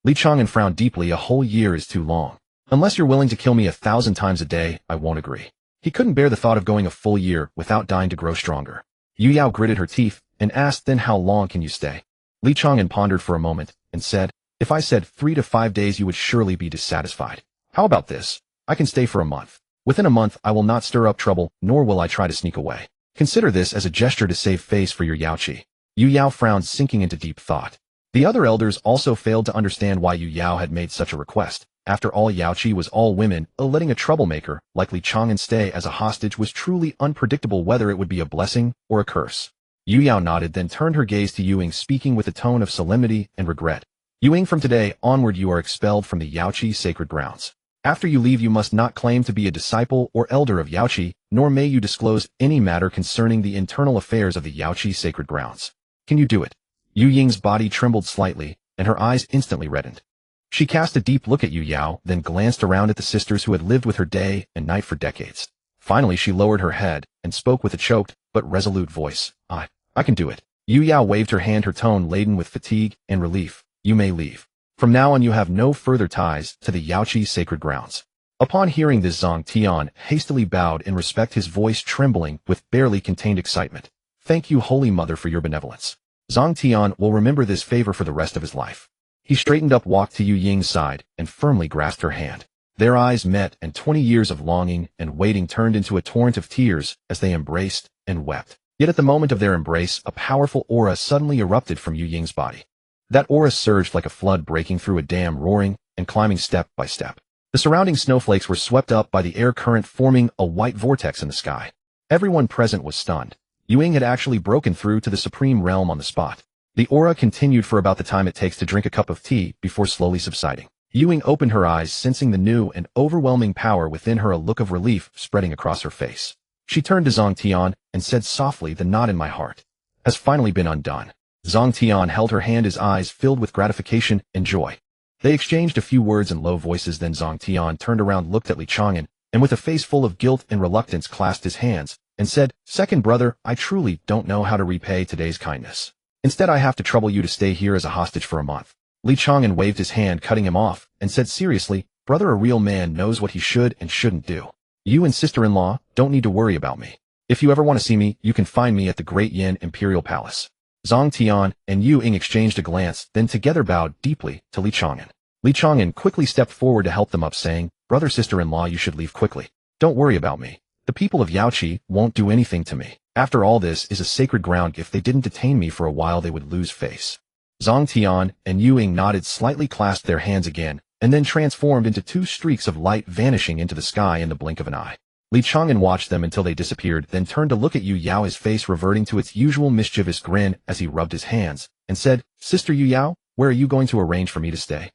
Li Chang'an frowned deeply. A whole year is too long. Unless you're willing to kill me 1,000 times a day, I won't agree. He couldn't bear the thought of going a full year without dying to grow stronger. Yu Yao gritted her teeth and asked, then how long can you stay? Li Chang'an pondered for a moment and said, if I said 3 to 5 days, you would surely be dissatisfied. How about this? I can stay for a month. Within a month, I will not stir up trouble, nor will I try to sneak away. Consider this as a gesture to save face for your Yao Qi. Yu Yao frowned, sinking into deep thought. The other elders also failed to understand why Yu Yao had made such a request. After all, Yao Qi was all women. Letting a troublemaker like Li Chang'an stay as a hostage was truly unpredictable, whether it would be a blessing or a curse. Yu Yao nodded, then turned her gaze to Yuing, speaking with a tone of solemnity and regret. Yuing, from today onward, you are expelled from the Yao Qi sacred grounds. After you leave, you must not claim to be a disciple or elder of Yao Qi, nor may you disclose any matter concerning the internal affairs of the Yao Qi sacred grounds. Can you do it? Yu Ying's body trembled slightly, and her eyes instantly reddened. She cast a deep look at Yu Yao, then glanced around at the sisters who had lived with her day and night for decades. Finally, she lowered her head and spoke with a choked but resolute voice. I can do it. Yu Yao waved her hand, her tone laden with fatigue and relief. You may leave. From now on you have no further ties to the Yaoqi sacred grounds. Upon hearing this, Zhang Tian hastily bowed in respect, his voice trembling with barely contained excitement. Thank you, Holy Mother, for your benevolence. Zhang Tian will remember this favor for the rest of his life. He straightened up, walked to Yu Ying's side, and firmly grasped her hand. Their eyes met, and 20 years of longing and waiting turned into a torrent of tears as they embraced and wept. Yet at the moment of their embrace, a powerful aura suddenly erupted from Yu Ying's body. That aura surged like a flood breaking through a dam, roaring and climbing step by step. The surrounding snowflakes were swept up by the air current, forming a white vortex in the sky. Everyone present was stunned. Yu Ying had actually broken through to the supreme realm on the spot. The aura continued for about the time it takes to drink a cup of tea before slowly subsiding. Yu Ying opened her eyes, sensing the new and overwhelming power within her, a look of relief spreading across her face. She turned to Zhang Tian and said softly, the knot in my heart has finally been undone. Zhang Tian held her hand, his eyes filled with gratification and joy. They exchanged a few words in low voices, then Zhang Tian turned around, looked at Li Chang'an, and with a face full of guilt and reluctance clasped his hands and said, Second brother, I truly don't know how to repay today's kindness. Instead, I have to trouble you to stay here as a hostage for a month. Li Chang'an waved his hand, cutting him off, and said seriously, Brother, a real man knows what he should and shouldn't do. You and sister-in-law don't need to worry about me. If you ever want to see me, you can find me at the Great Yin Imperial Palace. Zhang Tian and Yu Ying exchanged a glance, then together bowed deeply to Li Chang'an. Li Chang'an quickly stepped forward to help them up, saying, Brother, sister-in-law, you should leave quickly. Don't worry about me. The people of Yaoqi won't do anything to me. After all, this is a sacred ground. If they didn't detain me for a while, they would lose face. Zhang Tian and Yu Ying nodded, slightly clasped their hands again, and then transformed into two streaks of light, vanishing into the sky in the blink of an eye. Li Chang'an watched them until they disappeared, then turned to look at Yu Yao, his face reverting to its usual mischievous grin as he rubbed his hands, and said, Sister Yu Yao, where are you going to arrange for me to stay?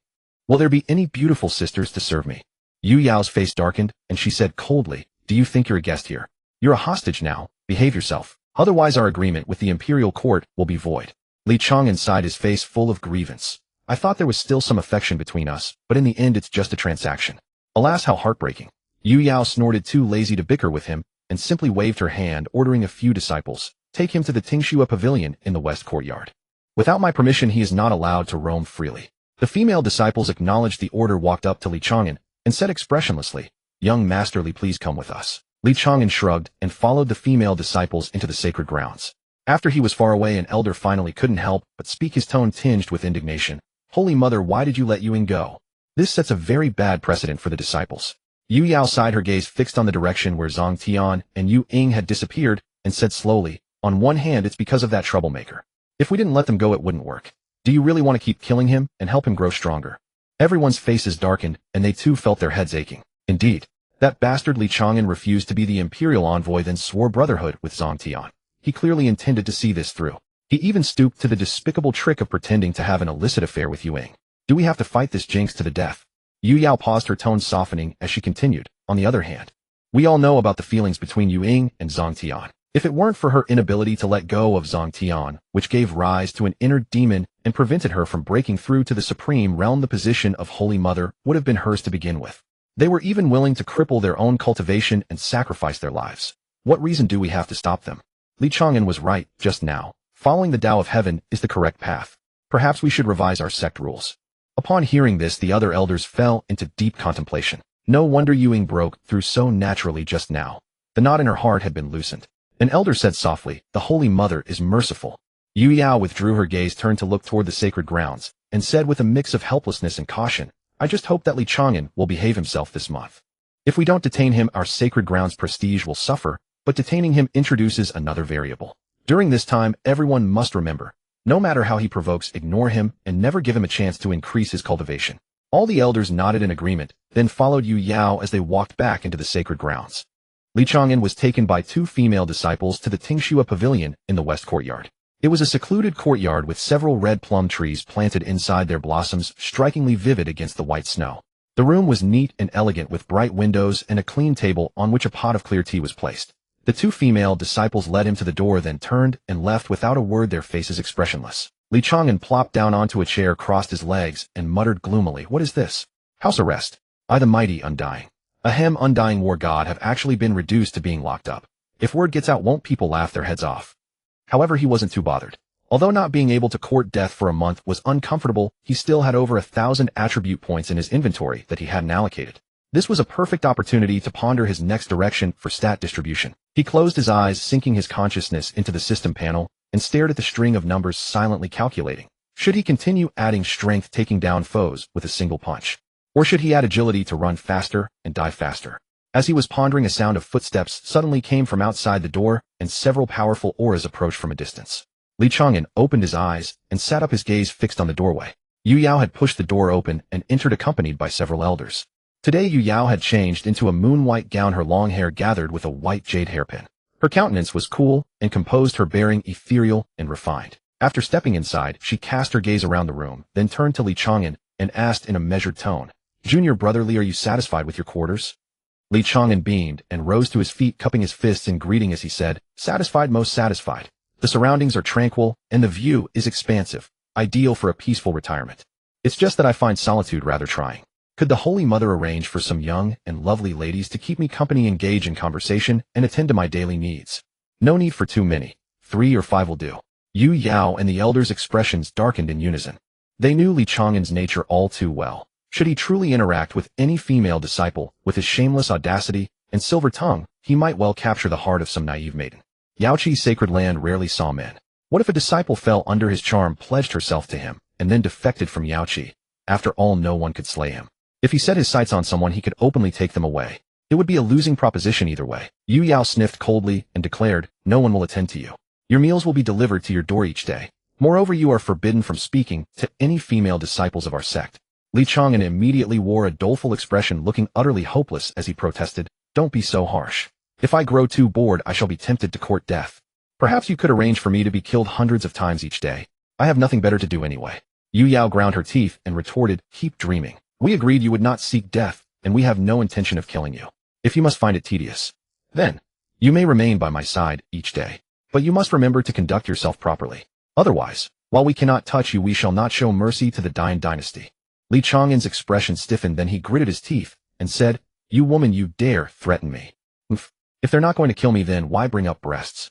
Will there be any beautiful sisters to serve me? Yu Yao's face darkened, and she said coldly, Do you think you're a guest here? You're a hostage now. Behave yourself. Otherwise our agreement with the imperial court will be void. Li Chang'an sighed, his face full of grievance. I thought there was still some affection between us, but in the end it's just a transaction. Alas, how heartbreaking. Yu Yao snorted, too lazy to bicker with him, and simply waved her hand, ordering a few disciples, take him to the Tingxua Pavilion in the west courtyard. Without my permission he is not allowed to roam freely. The female disciples acknowledged the order, walked up to Li Chang'an, and said expressionlessly, Young Master Li, please come with us. Li Chang'an shrugged and followed the female disciples into the sacred grounds. After he was far away, an elder finally couldn't help but speak, his tone tinged with indignation. Holy Mother, why did you let Yu Ying go? This sets a very bad precedent for the disciples. Yu Yao sighed, her gaze fixed on the direction where Zhang Tian and Yu Ying had disappeared, and said slowly, On one hand, it's because of that troublemaker. If we didn't let them go, it wouldn't work. Do you really want to keep killing him and help him grow stronger? Everyone's faces darkened, and they too felt their heads aching. Indeed, that bastard Li Chang'an refused to be the imperial envoy, then swore brotherhood with Zhang Tian. He clearly intended to see this through. He even stooped to the despicable trick of pretending to have an illicit affair with Yu Ying. Do we have to fight this jinx to the death? Yu Yao paused, her tone softening as she continued. On the other hand, we all know about the feelings between Yu Ying and Zhang Tian. If it weren't for her inability to let go of Zhang Tian, which gave rise to an inner demon and prevented her from breaking through to the supreme realm, the position of Holy Mother would have been hers to begin with. They were even willing to cripple their own cultivation and sacrifice their lives. What reason do we have to stop them? Li Chang'an was right just now. Following the Tao of Heaven is the correct path. Perhaps we should revise our sect rules. Upon hearing this, the other elders fell into deep contemplation. No wonder Yu Ying broke through so naturally just now. The knot in her heart had been loosened. An elder said softly, The Holy Mother is merciful. Yu Yao withdrew her gaze, turned to look toward the sacred grounds, and said with a mix of helplessness and caution, I just hope that Li Chang'an will behave himself this month. If we don't detain him, our sacred grounds prestige will suffer, but detaining him introduces another variable. During this time, everyone must remember, no matter how he provokes, ignore him and never give him a chance to increase his cultivation. All the elders nodded in agreement, then followed Yu Yao as they walked back into the sacred grounds. Li Chang'an was taken by two female disciples to the Tingxua Pavilion in the west courtyard. It was a secluded courtyard with several red plum trees planted inside, their blossoms strikingly vivid against the white snow. The room was neat and elegant, with bright windows and a clean table on which a pot of clear tea was placed. The two female disciples led him to the door, then turned and left without a word, their faces expressionless. Li Chang'an plopped down onto a chair, crossed his legs, and muttered gloomily, What is this? House arrest. I, the mighty Undying. Undying war god, have actually been reduced to being locked up. If word gets out, won't people laugh their heads off? However, he wasn't too bothered. Although not being able to court death for a month was uncomfortable, he still had over 1,000 attribute points in his inventory that he hadn't allocated. This was a perfect opportunity to ponder his next direction for stat distribution. He closed his eyes, sinking his consciousness into the system panel, and stared at the string of numbers, silently calculating. Should he continue adding strength, taking down foes with a single punch? Or should he add agility to run faster and die faster? As he was pondering, a sound of footsteps suddenly came from outside the door, and several powerful auras approached from a distance. Li Chang'an opened his eyes and sat up, his gaze fixed on the doorway. Yu Yao had pushed the door open and entered, accompanied by several elders. Today Yu Yao had changed into a moon-white gown, her long hair gathered with a white jade hairpin. Her countenance was cool and composed, her bearing ethereal and refined. After stepping inside, she cast her gaze around the room, then turned to Li Chang'an and asked in a measured tone, "Junior brother Li, are you satisfied with your quarters?" Li Chang'an beamed and rose to his feet, cupping his fists in greeting as he said, "Satisfied, most satisfied. The surroundings are tranquil, and the view is expansive, ideal for a peaceful retirement. It's just that I find solitude rather trying. Could the Holy Mother arrange for some young and lovely ladies to keep me company, engage in conversation, and attend to my daily needs? No need for too many. 3 or 5 will do." Yu Yao and the elders' expressions darkened in unison. They knew Li Chang'an's nature all too well. Should he truly interact with any female disciple, with his shameless audacity and silver tongue, he might well capture the heart of some naive maiden. Yaoqi's sacred land rarely saw men. What if a disciple fell under his charm, pledged herself to him, and then defected from Yaoqi? After all, no one could slay him. If he set his sights on someone, he could openly take them away. It would be a losing proposition either way. Yu Yao sniffed coldly and declared, "No one will attend to you. Your meals will be delivered to your door each day. Moreover, you are forbidden from speaking to any female disciples of our sect." Li Chang'an immediately wore a doleful expression, looking utterly hopeless as he protested, "Don't be so harsh. If I grow too bored, I shall be tempted to court death. Perhaps you could arrange for me to be killed hundreds of times each day. I have nothing better to do anyway." Yu Yao ground her teeth and retorted, "Keep dreaming. We agreed you would not seek death, and we have no intention of killing you. If you must find it tedious, then you may remain by my side each day. But you must remember to conduct yourself properly. Otherwise, while we cannot touch you, we shall not show mercy to the Dain dynasty." Li Chang'an's expression stiffened, then he gritted his teeth and said, "You woman, you dare threaten me? If they're not going to kill me, then why bring up breasts?"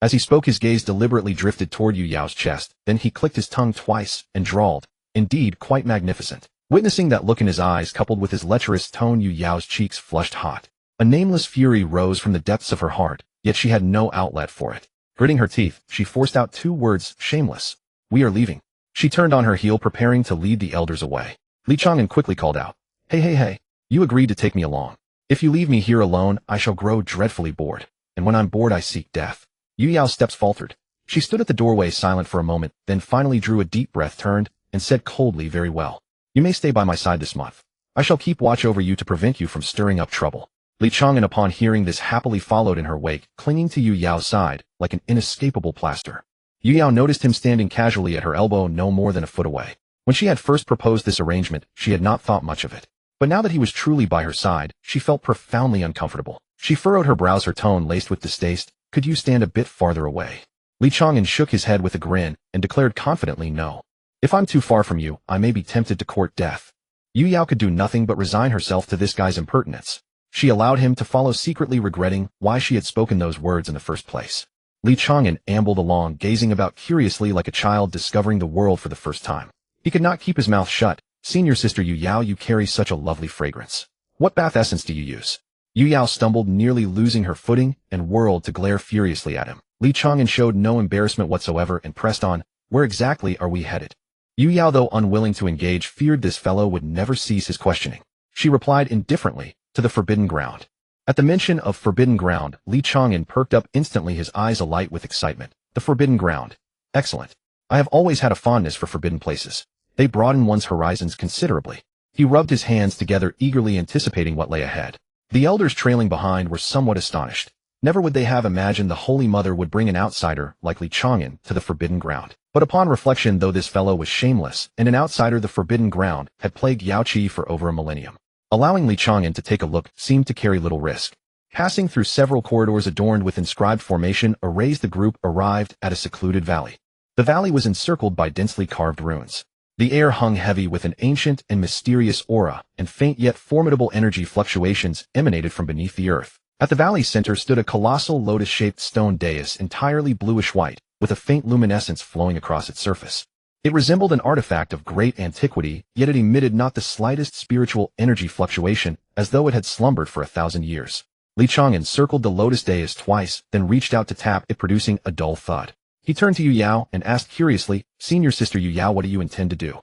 As he spoke, his gaze deliberately drifted toward Yu Yao's chest, then he clicked his tongue twice and drawled, "Indeed, quite magnificent." Witnessing that look in his eyes, coupled with his lecherous tone, Yu Yao's cheeks flushed hot. A nameless fury rose from the depths of her heart, yet she had no outlet for it. Gritting her teeth, she forced out 2 words, "Shameless. We are leaving." She turned on her heel, preparing to lead the elders away. Li Chang'an quickly called out, Hey, you agreed to take me along. If you leave me here alone, I shall grow dreadfully bored, and when I'm bored I seek death." Yu Yao's steps faltered. She stood at the doorway silent for a moment, then finally drew a deep breath, turned, and said coldly, "Very well. You may stay by my side this month. I shall keep watch over you to prevent you from stirring up trouble." Li Chang'an, upon hearing this, happily followed in her wake, clinging to Yu Yao's side like an inescapable plaster. Yu Yao noticed him standing casually at her elbow, no more than a foot away. When she had first proposed this arrangement, she had not thought much of it. But now that he was truly by her side, she felt profoundly uncomfortable. She furrowed her brows, her tone laced with distaste. "Could you stand a bit farther away?" Li Chang'an shook his head with a grin and declared confidently, "No. If I'm too far from you, I may be tempted to court death." Yu Yao could do nothing but resign herself to this guy's impertinence. She allowed him to follow, secretly regretting why she had spoken those words in the first place. Li Chang'an ambled along, gazing about curiously like a child discovering the world for the first time. He could not keep his mouth shut. "Senior sister Yu Yao, you carry such a lovely fragrance. What bath essence do you use?" Yu Yao stumbled, nearly losing her footing, and whirled to glare furiously at him. Li Chang'an showed no embarrassment whatsoever and pressed on, "Where exactly are we headed?" Yu Yao, though unwilling to engage, feared this fellow would never cease his questioning. She replied indifferently, "To the Forbidden Ground." At the mention of Forbidden Ground, Li Chang'an perked up instantly, his eyes alight with excitement. "The Forbidden Ground. Excellent. I have always had a fondness for forbidden places. They broaden one's horizons considerably." He rubbed his hands together, eagerly anticipating what lay ahead. The elders trailing behind were somewhat astonished. Never would they have imagined the Holy Mother would bring an outsider like Li Chang'an to the Forbidden Ground. But upon reflection, though this fellow was shameless and an outsider, the Forbidden Ground had plagued Yaoqi for over a millennium. Allowing Li Chang'an to take a look seemed to carry little risk. Passing through several corridors adorned with inscribed formation arrays, the group arrived at a secluded valley. The valley was encircled by densely carved ruins. The air hung heavy with an ancient and mysterious aura, and faint yet formidable energy fluctuations emanated from beneath the earth. At the valley's center stood a colossal lotus-shaped stone dais, entirely bluish-white, with a faint luminescence flowing across its surface. It resembled an artifact of great antiquity, yet it emitted not the slightest spiritual energy fluctuation, as though it had slumbered for 1,000 years. Li Chang'an circled the lotus dais twice, then reached out to tap it, producing a dull thud. He turned to Yu Yao and asked curiously, "Senior sister Yu Yao, what do you intend to do?"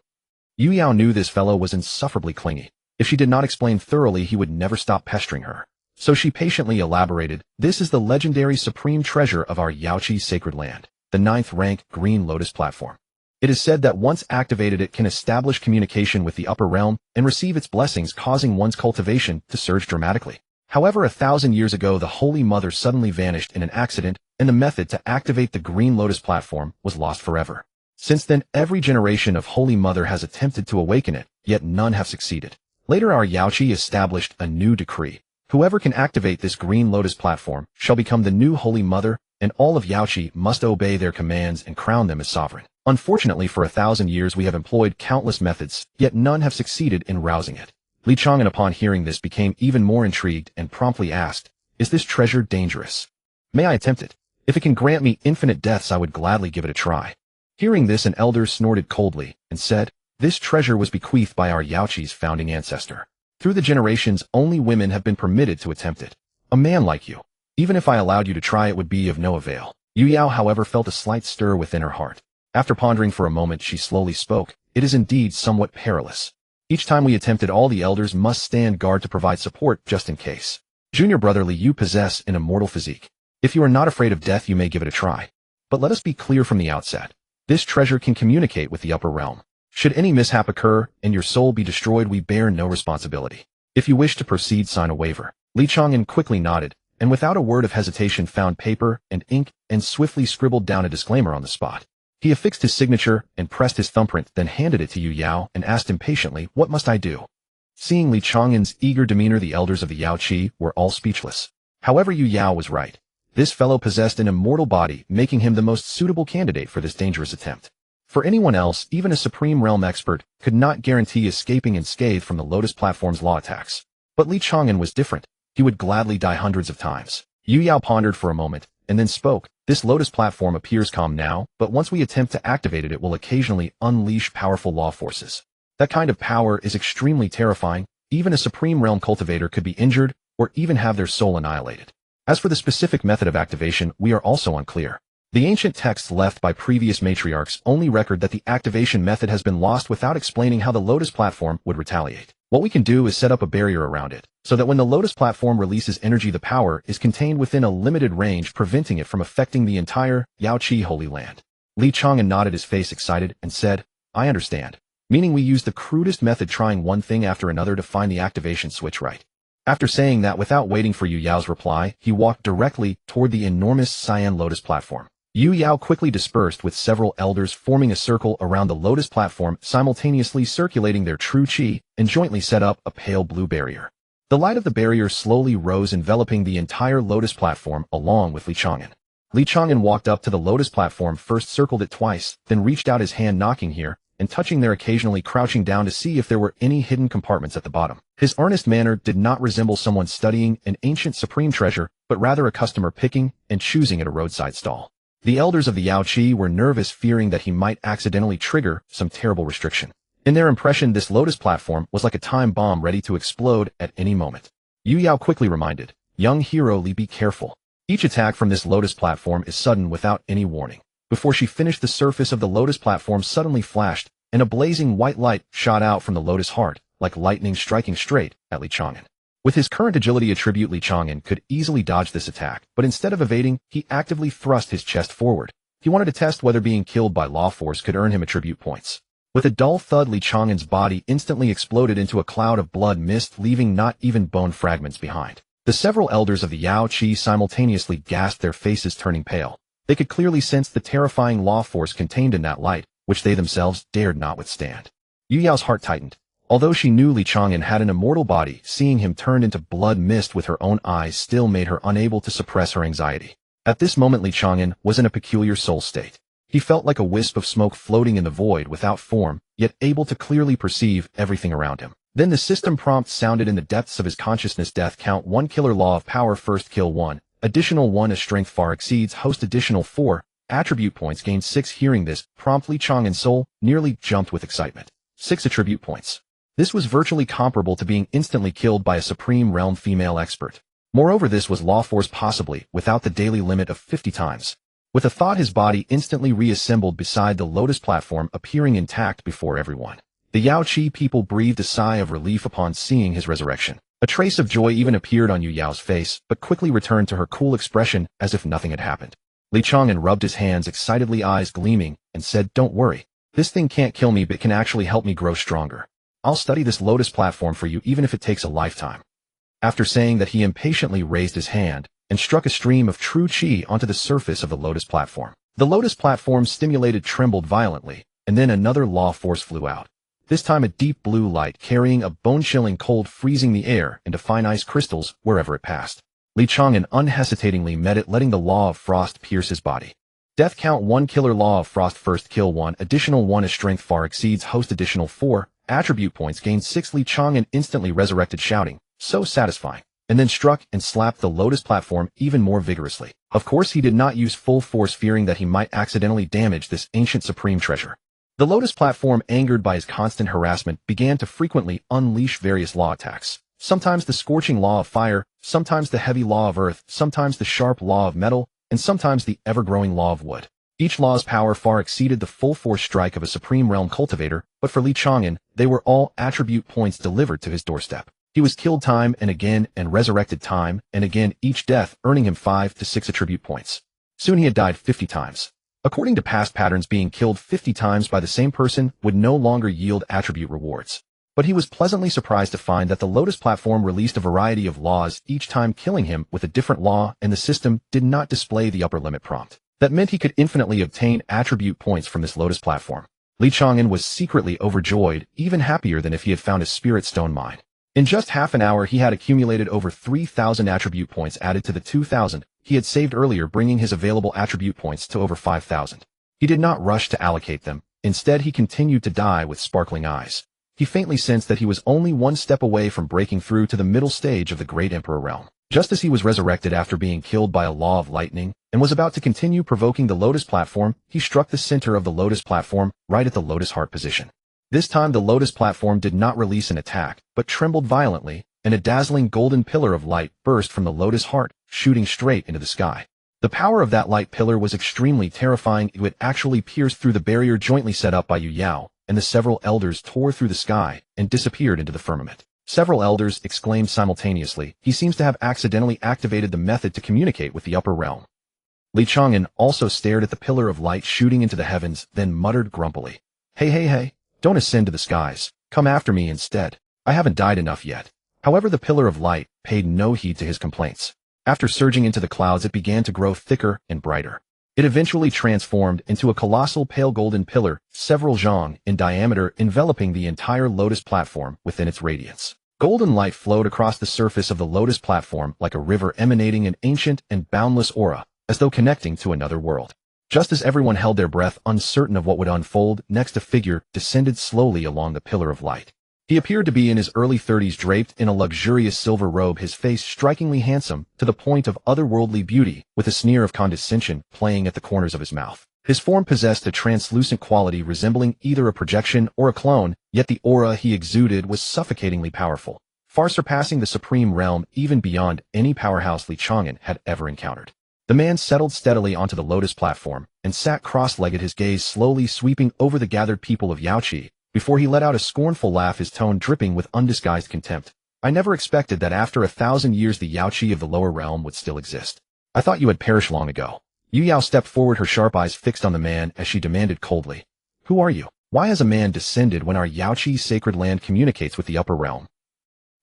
Yu Yao knew this fellow was insufferably clingy. If she did not explain thoroughly, he would never stop pestering her. So she patiently elaborated, "This is the legendary supreme treasure of our Yaoqi sacred land, the 9th rank Green Lotus platform. It is said that once activated it can establish communication with the upper realm and receive its blessings, causing one's cultivation to surge dramatically. However, 1,000 years ago the Holy Mother suddenly vanished in an accident, and the method to activate the Green Lotus platform was lost forever. Since then, every generation of Holy Mother has attempted to awaken it, yet none have succeeded. Later our Yaoqi established a new decree. Whoever can activate this Green Lotus platform shall become the new Holy Mother, and all of Yaoqi must obey their commands and crown them as sovereign. Unfortunately, for 1,000 years we have employed countless methods, yet none have succeeded in rousing it." Li Chang'an, upon hearing this, became even more intrigued and promptly asked, "Is this treasure dangerous? May I attempt it? If it can grant me infinite deaths, I would gladly give it a try." Hearing this, an elder snorted coldly and said, "This treasure was bequeathed by our Yaoqi's founding ancestor. Through the generations, only women have been permitted to attempt it. A man like you, even if I allowed you to try, it would be of no avail." Yu Yao, however, felt a slight stir within her heart. After pondering for a moment, she slowly spoke, "It is indeed somewhat perilous. Each time we attempt it, all the elders must stand guard to provide support just in case. Junior brother Li, you possess an immortal physique. If you are not afraid of death, you may give it a try. But let us be clear from the outset. This treasure can communicate with the upper realm. Should any mishap occur and your soul be destroyed, we bear no responsibility. If you wish to proceed, sign a waiver." Li Chang'an quickly nodded, and without a word of hesitation found paper and ink and swiftly scribbled down a disclaimer on the spot. He affixed his signature and pressed his thumbprint, then handed it to Yu Yao and asked impatiently, "What must I do?" Seeing Li Chang'an's eager demeanor, the elders of the Yaoqi were all speechless. However, Yu Yao was right. This fellow possessed an immortal body, making him the most suitable candidate for this dangerous attempt. For anyone else, even a Supreme Realm expert, could not guarantee escaping unscathed from the Lotus Platform's law attacks. But Li Chang'an was different. He would gladly die hundreds of times. Yu Yao pondered for a moment, and then spoke. "This Lotus Platform appears calm now, but once we attempt to activate it, it will occasionally unleash powerful law forces. That kind of power is extremely terrifying. Even a Supreme Realm cultivator could be injured, or even have their soul annihilated. As for the specific method of activation, we are also unclear. The ancient texts left by previous matriarchs only record that the activation method has been lost without explaining how the Lotus Platform would retaliate. What we can do is set up a barrier around it, so that when the Lotus Platform releases energy, the power is contained within a limited range, preventing it from affecting the entire Yaoqi Holy Land." Li Chang'an nodded, his face excited, and said, "I understand. Meaning we use the crudest method, trying one thing after another to find the activation switch, right?" After saying that, without waiting for Yu Yao's reply, he walked directly toward the enormous cyan Lotus Platform. Yu Yao quickly dispersed with several elders, forming a circle around the Lotus Platform, simultaneously circulating their true qi, and jointly set up a pale blue barrier. The light of the barrier slowly rose, enveloping the entire Lotus Platform along with Li Chang'an. Li Chang'an walked up to the Lotus Platform, first circled it twice, then reached out his hand, knocking here and touching there, occasionally crouching down to see if there were any hidden compartments at the bottom. His earnest manner did not resemble someone studying an ancient supreme treasure, but rather a customer picking and choosing at a roadside stall. The elders of the Yaoqi were nervous, fearing that he might accidentally trigger some terrible restriction. In their impression, this Lotus Platform was like a time bomb ready to explode at any moment. Yu Yao quickly reminded, "Young hero Li, be careful. Each attack from this Lotus Platform is sudden, without any warning." Before she finished, the surface of the Lotus Platform suddenly flashed, and a blazing white light shot out from the Lotus heart, like lightning striking straight at Li Chang'an. With his current agility attribute, Li Chang'an could easily dodge this attack, but instead of evading, he actively thrust his chest forward. He wanted to test whether being killed by law force could earn him attribute points. With a dull thud, Li Chang'an's body instantly exploded into a cloud of blood mist, leaving not even bone fragments behind. The several elders of the Yaoqi simultaneously gasped, their faces turning pale. They could clearly sense the terrifying law force contained in that light, which they themselves dared not withstand. Yu Yao's heart tightened. Although she knew Li Chang'an had an immortal body, seeing him turned into blood mist with her own eyes still made her unable to suppress her anxiety. At this moment, Li Chang'an was in a peculiar soul state. He felt like a wisp of smoke floating in the void, without form, yet able to clearly perceive everything around him. Then the system prompt sounded in the depths of his consciousness. Death count 1, killer law of power, first kill 1, additional 1, as strength far exceeds host, additional 4, attribute points gained 6. Hearing this, promptly Chang'an's soul nearly jumped with excitement. 6 attribute points. This was virtually comparable to being instantly killed by a Supreme Realm female expert. Moreover, this was law force possibly without the daily limit of 50 times. With a thought, his body instantly reassembled beside the lotus platform, appearing intact before everyone. The Yao Qi people breathed a sigh of relief upon seeing his resurrection. A trace of joy even appeared on Yu Yao's face, but quickly returned to her cool expression as if nothing had happened. Li Chang'an rubbed his hands excitedly, eyes gleaming, and said, "Don't worry. This thing can't kill me but can actually help me grow stronger. I'll study this lotus platform for you even if it takes a lifetime." After saying that, he impatiently raised his hand and struck a stream of true qi onto the surface of the lotus platform. The lotus platform stimulated trembled violently, and then another law force flew out. This time a deep blue light carrying a bone-chilling cold, freezing the air into fine ice crystals wherever it passed. Li Chang'an unhesitatingly met it, letting the law of frost pierce his body. Death count 1. Killer law of frost. First kill 1. Additional 1 as strength far exceeds host. Additional 4. Attribute points gained 6. Li Chang'an instantly resurrected, shouting, "So satisfying," and then struck and slapped the lotus platform even more vigorously. Of course, he did not use full force, fearing that he might accidentally damage this ancient supreme treasure. The lotus platform, angered by his constant harassment, began to frequently unleash various law attacks. Sometimes the scorching law of fire, sometimes the heavy law of earth, sometimes the sharp law of metal, and sometimes the ever-growing law of wood. Each law's power far exceeded the full force strike of a supreme realm cultivator, but for Li Chang'an, they were all attribute points delivered to his doorstep. He was killed time and again and resurrected time and again, each death earning him 5 to 6 attribute points. Soon he had died 50 times. According to past patterns, being killed 50 times by the same person would no longer yield attribute rewards. But he was pleasantly surprised to find that the lotus platform released a variety of laws, each time killing him with a different law, and the system did not display the upper limit prompt. That meant he could infinitely obtain attribute points from this lotus platform. Li Chang'an was secretly overjoyed, even happier than if he had found a spirit stone mine. In just half an hour, he had accumulated over 3,000 attribute points added to the 2,000 he had saved earlier, bringing his available attribute points to over 5,000. He did not rush to allocate them. Instead, he continued to die with sparkling eyes. He faintly sensed that he was only one step away from breaking through to the middle stage of the Great Emperor realm. Just as he was resurrected after being killed by a law of lightning and was about to continue provoking the lotus platform, he struck the center of the lotus platform, right at the lotus heart position. This time the lotus platform did not release an attack, but trembled violently, and a dazzling golden pillar of light burst from the lotus heart, shooting straight into the sky. The power of that light pillar was extremely terrifying. It would actually pierce through the barrier jointly set up by Yu Yao, and the several elders tore through the sky and disappeared into the firmament. Several elders exclaimed simultaneously, "He seems to have accidentally activated the method to communicate with the upper realm." Li Chang'an also stared at the pillar of light shooting into the heavens, then muttered grumpily, Hey, don't ascend to the skies. Come after me instead. I haven't died enough yet." However, the pillar of light paid no heed to his complaints. After surging into the clouds, it began to grow thicker and brighter. It eventually transformed into a colossal pale golden pillar, several zhang in diameter, enveloping the entire lotus platform within its radiance. Golden light flowed across the surface of the lotus platform like a river, emanating an ancient and boundless aura, as though connecting to another world. Just as everyone held their breath, uncertain of what would unfold next, a figure descended slowly along the pillar of light. He appeared to be in his early 30s, draped in a luxurious silver robe, his face strikingly handsome to the point of otherworldly beauty, with a sneer of condescension playing at the corners of his mouth. His form possessed a translucent quality resembling either a projection or a clone, yet the aura he exuded was suffocatingly powerful, far surpassing the supreme realm, even beyond any powerhouse Li Chang'an had ever encountered. The man settled steadily onto the lotus platform and sat cross-legged, his gaze slowly sweeping over the gathered people of Yaoqi, before he let out a scornful laugh, his tone dripping with undisguised contempt. "I never expected that after 1,000 years the Yaoqi of the lower realm would still exist. I thought you had perished long ago." Yu Yao stepped forward, her sharp eyes fixed on the man as she demanded coldly, "Who are you? Why has a man descended when our Yaoqi's sacred land communicates with the upper realm?"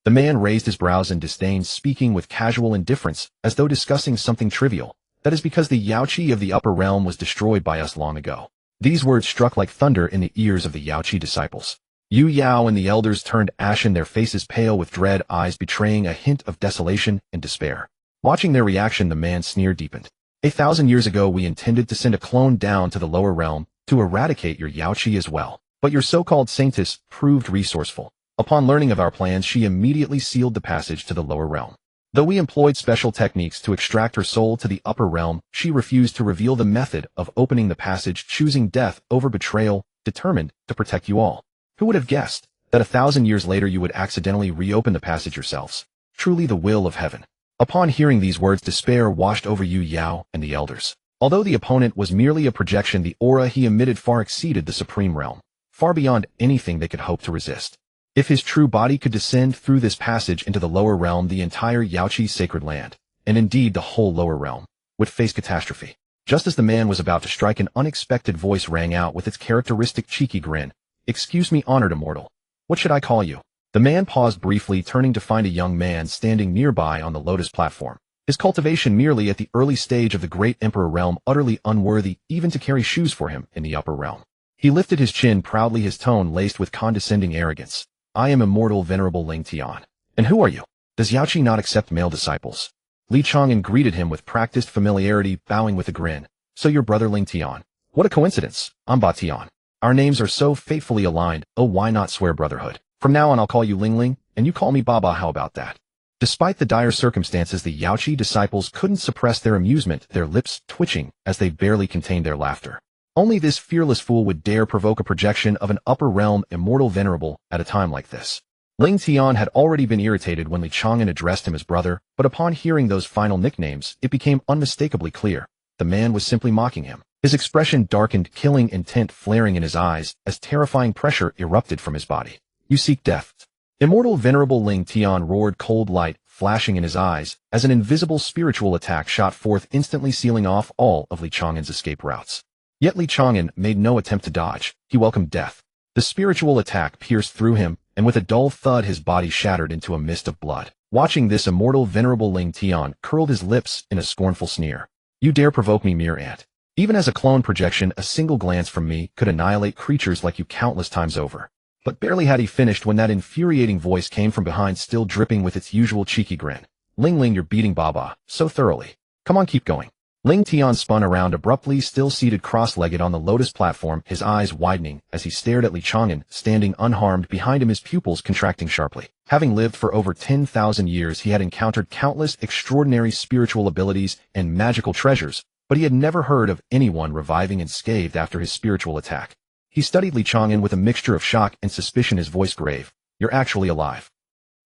The man raised his brows in disdain, speaking with casual indifference, as though discussing something trivial. "That is because the Yaoqi of the upper realm was destroyed by us long ago." These words struck like thunder in the ears of the Yaoqi disciples. Yu Yao and the elders turned ashen, their faces pale with dread, eyes betraying a hint of desolation and despair. Watching their reaction, the man's sneer deepened. 1,000 years ago we intended to send a clone down to the lower realm to eradicate your Yaoqi as well. But your so-called saintess proved resourceful. Upon learning of our plans, she immediately sealed the passage to the lower realm. Though we employed special techniques to extract her soul to the upper realm, she refused to reveal the method of opening the passage, choosing death over betrayal, determined to protect you all. Who would have guessed that 1,000 years later you would accidentally reopen the passage yourselves? Truly the will of heaven. Upon hearing these words, despair washed over Yu Yao and the elders. Although the opponent was merely a projection, the aura he emitted far exceeded the supreme realm, far beyond anything they could hope to resist. If his true body could descend through this passage into the lower realm, the entire Yaoqi's sacred land, and indeed the whole lower realm, would face catastrophe. Just as the man was about to strike, an unexpected voice rang out with its characteristic cheeky grin. "Excuse me, honored immortal. What should I call you?" The man paused briefly, turning to find a young man standing nearby on the lotus platform. His cultivation merely at the early stage of the great emperor realm, utterly unworthy even to carry shoes for him in the upper realm. He lifted his chin proudly, his tone laced with condescending arrogance. "I am immortal venerable Ling Tian. And who are you? Does Yaoqi not accept male disciples?" Li Chang'an greeted him with practiced familiarity, bowing with a grin. "So your brother Ling Tian. What a coincidence. I'm Ba Tian. Our names are so fatefully aligned. Oh, why not swear brotherhood? From now on I'll call you Ling Ling, and you call me Baba. How about that?" Despite the dire circumstances, the Yaoqi disciples couldn't suppress their amusement, their lips twitching as they barely contained their laughter. Only this fearless fool would dare provoke a projection of an upper realm immortal venerable at a time like this. Ling Tian had already been irritated when Li Chang'an addressed him as brother, but upon hearing those final nicknames, it became unmistakably clear. The man was simply mocking him. His expression darkened, killing intent flaring in his eyes as terrifying pressure erupted from his body. "You seek death." Immortal venerable Ling Tian roared, cold light flashing in his eyes as an invisible spiritual attack shot forth, instantly sealing off all of Li Chang'an's escape routes. Yet Li Chang'an made no attempt to dodge. He welcomed death. The spiritual attack pierced through him, and with a dull thud his body shattered into a mist of blood. Watching this, immortal venerable Ling Tian curled his lips in a scornful sneer. "You dare provoke me, mere ant? Even as a clone projection, a single glance from me could annihilate creatures like you countless times over." But barely had he finished when that infuriating voice came from behind, still dripping with its usual cheeky grin. "Ling Ling, you're beating Baba so thoroughly. Come on, keep going." Ling Tian spun around abruptly, still seated cross-legged on the lotus platform, his eyes widening as he stared at Li Chang'an, standing unharmed behind him, his pupils contracting sharply. Having lived for over 10,000 years, he had encountered countless extraordinary spiritual abilities and magical treasures, but he had never heard of anyone reviving unscathed after his spiritual attack. He studied Li Chang'an with a mixture of shock and suspicion, his voice grave. "You're actually alive."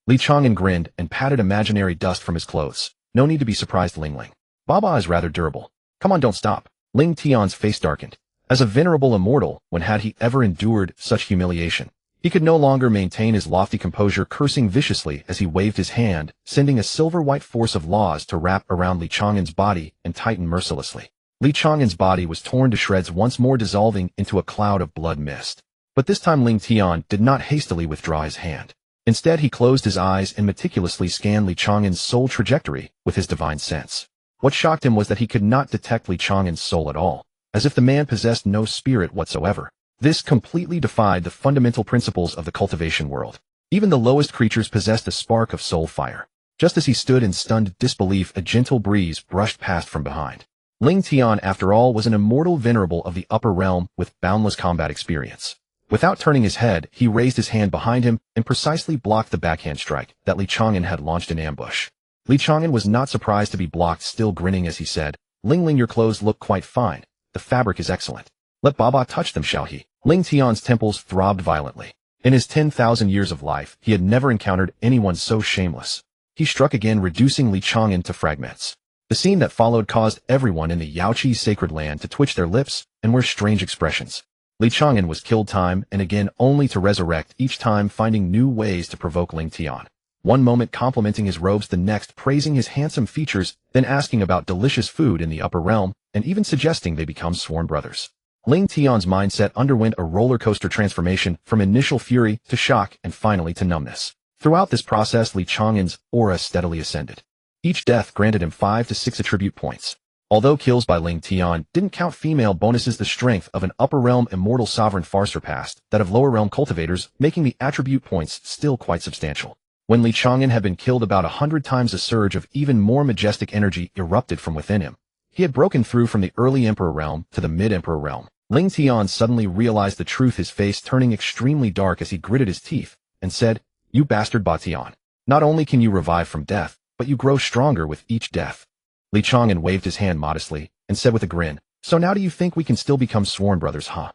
Li Chang'an grinned and patted imaginary dust from his clothes. "No need to be surprised, Ling Ling. Baba is rather durable. Come on, don't stop." Ling Tian's face darkened. As a venerable immortal, when had he ever endured such humiliation? He could no longer maintain his lofty composure, cursing viciously as he waved his hand, sending a silver-white force of laws to wrap around Li Chang'an's body and tighten mercilessly. Li Chang'an's body was torn to shreds, once more dissolving into a cloud of blood mist. But this time Ling Tian did not hastily withdraw his hand. Instead, he closed his eyes and meticulously scanned Li Chang'an's soul trajectory with his divine sense. What shocked him was that he could not detect Li Chang'an's soul at all, as if the man possessed no spirit whatsoever. This completely defied the fundamental principles of the cultivation world. Even the lowest creatures possessed a spark of soul fire. Just as he stood in stunned disbelief, a gentle breeze brushed past from behind. Ling Tian, after all, was an immortal venerable of the upper realm with boundless combat experience. Without turning his head, he raised his hand behind him and precisely blocked the backhand strike that Li Chang'an had launched in ambush. Li Chang'an was not surprised to be blocked, still grinning as he said, "Ling Ling, your clothes look quite fine. The fabric is excellent. Let Baba touch them, shall he?" Ling Tian's temples throbbed violently. In his 10,000 years of life, he had never encountered anyone so shameless. He struck again, reducing Li Chang'an to fragments. The scene that followed caused everyone in the Yaoqi's sacred land to twitch their lips and wear strange expressions. Li Chang'an was killed time and again, only to resurrect, each time finding new ways to provoke Ling Tian. One moment complimenting his robes, the next praising his handsome features, then asking about delicious food in the upper realm, and even suggesting they become sworn brothers. Ling Tian's mindset underwent a roller coaster transformation, from initial fury to shock and finally to numbness. Throughout this process, Li Chang'an's aura steadily ascended. Each death granted him 5 to 6 attribute points. Although kills by Ling Tian didn't count female bonuses, the strength of an upper realm immortal sovereign far surpassed that of lower realm cultivators, making the attribute points still quite substantial. When Li Chang'an had been killed, about 100 times a surge of even more majestic energy erupted from within him. He had broken through from the early emperor realm to the mid-emperor realm. Ling Tian suddenly realized the truth, his face turning extremely dark as he gritted his teeth and said, "You bastard Ba Tian. Not only can you revive from death, but you grow stronger with each death. Li Chang'an waved his hand modestly and said with a grin, "So now do you think we can still become sworn brothers, huh?"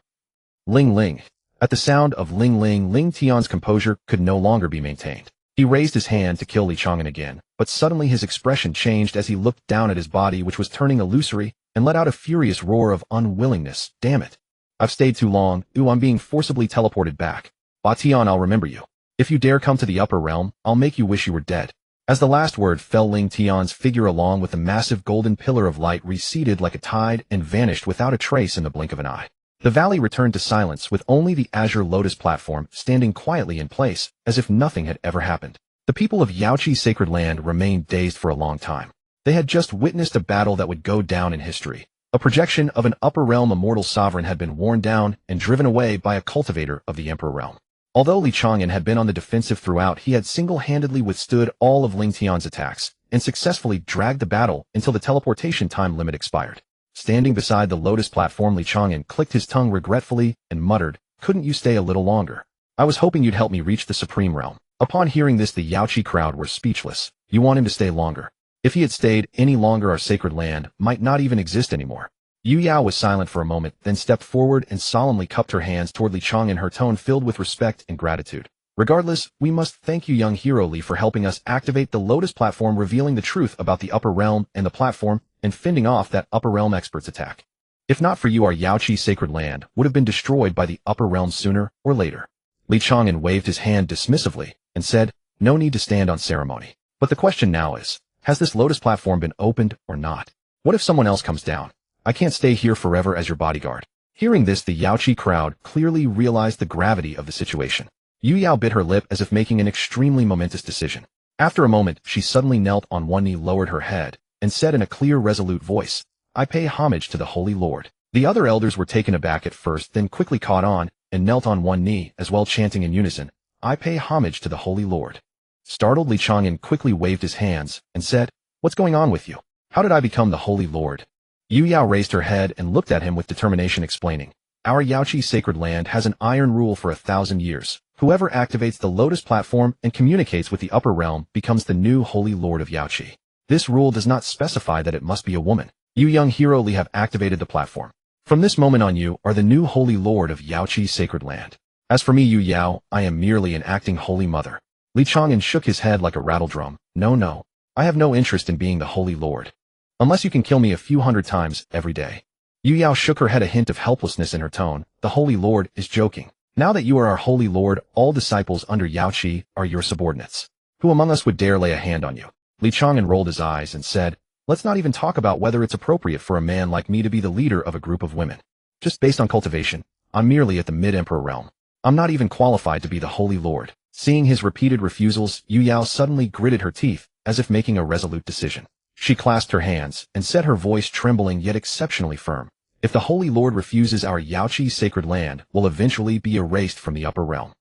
Ling Ling. At the sound of Ling Ling, Ling Tian's composure could no longer be maintained. He raised his hand to kill Li Chang'an again, but suddenly his expression changed as he looked down at his body, which was turning illusory, and let out a furious roar of unwillingness. "Damn it. I've stayed too long. Ooh, I'm being forcibly teleported back. Ba Tian, I'll remember you. If you dare come to the upper realm, I'll make you wish you were dead." As the last word fell, Ling Tian's figure along with the massive golden pillar of light receded like a tide and vanished without a trace in the blink of an eye. The valley returned to silence with only the azure lotus platform standing quietly in place, as if nothing had ever happened. The people of Yaoqi's sacred land remained dazed for a long time. They had just witnessed a battle that would go down in history. A projection of an upper realm immortal sovereign had been worn down and driven away by a cultivator of the emperor realm. Although Li Chang'an had been on the defensive throughout, he had single-handedly withstood all of Ling Tian's attacks and successfully dragged the battle until the teleportation time limit expired. Standing beside the lotus platform, Li Chang'an clicked his tongue regretfully and muttered, "Couldn't you stay a little longer? I was hoping you'd help me reach the supreme realm." Upon hearing this, the Yaoqi crowd were speechless. "You want him to stay longer? If he had stayed any longer, our sacred land might not even exist anymore." Yu Yao was silent for a moment, then stepped forward and solemnly cupped her hands toward Li Chang'an, her tone filled with respect and gratitude. "Regardless, we must thank you, young heroically, for helping us activate the lotus platform, revealing the truth about the upper realm and the platform, and fending off that upper realm expert's attack. If not for you, our Yaoqi sacred land would have been destroyed by the upper realm sooner or later." Li Chang'an waved his hand dismissively and said, "No need to stand on ceremony. But the question now is, has this lotus platform been opened or not? What if someone else comes down? I can't stay here forever as your bodyguard." Hearing this, the Yaoqi crowd clearly realized the gravity of the situation. Yu Yao bit her lip as if making an extremely momentous decision. After a moment, she suddenly knelt on one knee, lowered her head, and said in a clear, resolute voice, "I pay homage to the Holy Lord." The other elders were taken aback at first, then quickly caught on, and knelt on one knee as well, chanting in unison, "I pay homage to the Holy Lord." Startled, Li Chang'an quickly waved his hands and said, "What's going on with you? How did I become the Holy Lord?" Yu Yao raised her head and looked at him with determination, explaining, "Our Yaoqi sacred land has an iron rule for 1,000 years. Whoever activates the lotus platform and communicates with the upper realm becomes the new Holy Lord of Yaoqi. This rule does not specify that it must be a woman. You, young heroically, have activated the platform. From this moment on, you are the new Holy Lord of Yaoqi's sacred land. As for me, Yu Yao, I am merely an acting Holy Mother." Li Chang'an shook his head like a rattledrum. No, I have no interest in being the Holy Lord. Unless you can kill me a few hundred times every day." Yu Yao shook her head, a hint of helplessness in her tone. "The Holy Lord is joking. Now that you are our Holy Lord, all disciples under Yaoqi are your subordinates. Who among us would dare lay a hand on you?" Li Chang'an rolled his eyes and said, "Let's not even talk about whether it's appropriate for a man like me to be the leader of a group of women. Just based on cultivation, I'm merely at the mid-emperor realm. I'm not even qualified to be the Holy Lord." Seeing his repeated refusals, Yu Yao suddenly gritted her teeth, as if making a resolute decision. She clasped her hands and said, her voice trembling yet exceptionally firm, "If the Holy Lord refuses, our Yaoqi's sacred land will eventually be erased from the upper realm.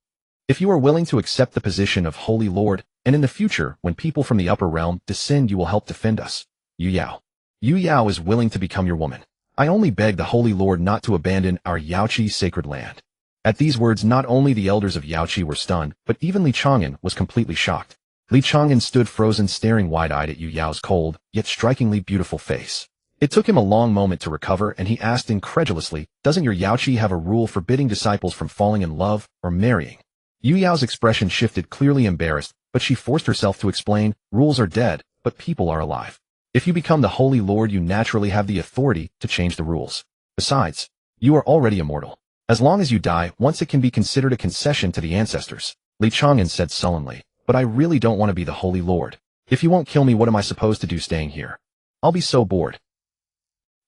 If you are willing to accept the position of Holy Lord, and in the future, when people from the upper realm descend, you will help defend us, Yu Yao. Yu Yao is willing to become your woman. I only beg the Holy Lord not to abandon our Yaoqi's sacred land." At these words, not only the elders of Yaoqi were stunned, but even Li Chang'an was completely shocked. Li Chang'an stood frozen, staring wide-eyed at Yu Yao's cold, yet strikingly beautiful face. It took him a long moment to recover, and he asked incredulously, "Doesn't your Yaoqi have a rule forbidding disciples from falling in love or marrying?" Yu Yao's expression shifted, clearly embarrassed, but she forced herself to explain, "Rules are dead, but people are alive. If you become the Holy Lord, you naturally have the authority to change the rules. Besides, you are already immortal. As long as you die once, it can be considered a concession to the ancestors." Li Chang'an said sullenly, "But I really don't want to be the Holy Lord. If you won't kill me, what am I supposed to do staying here? I'll be so bored."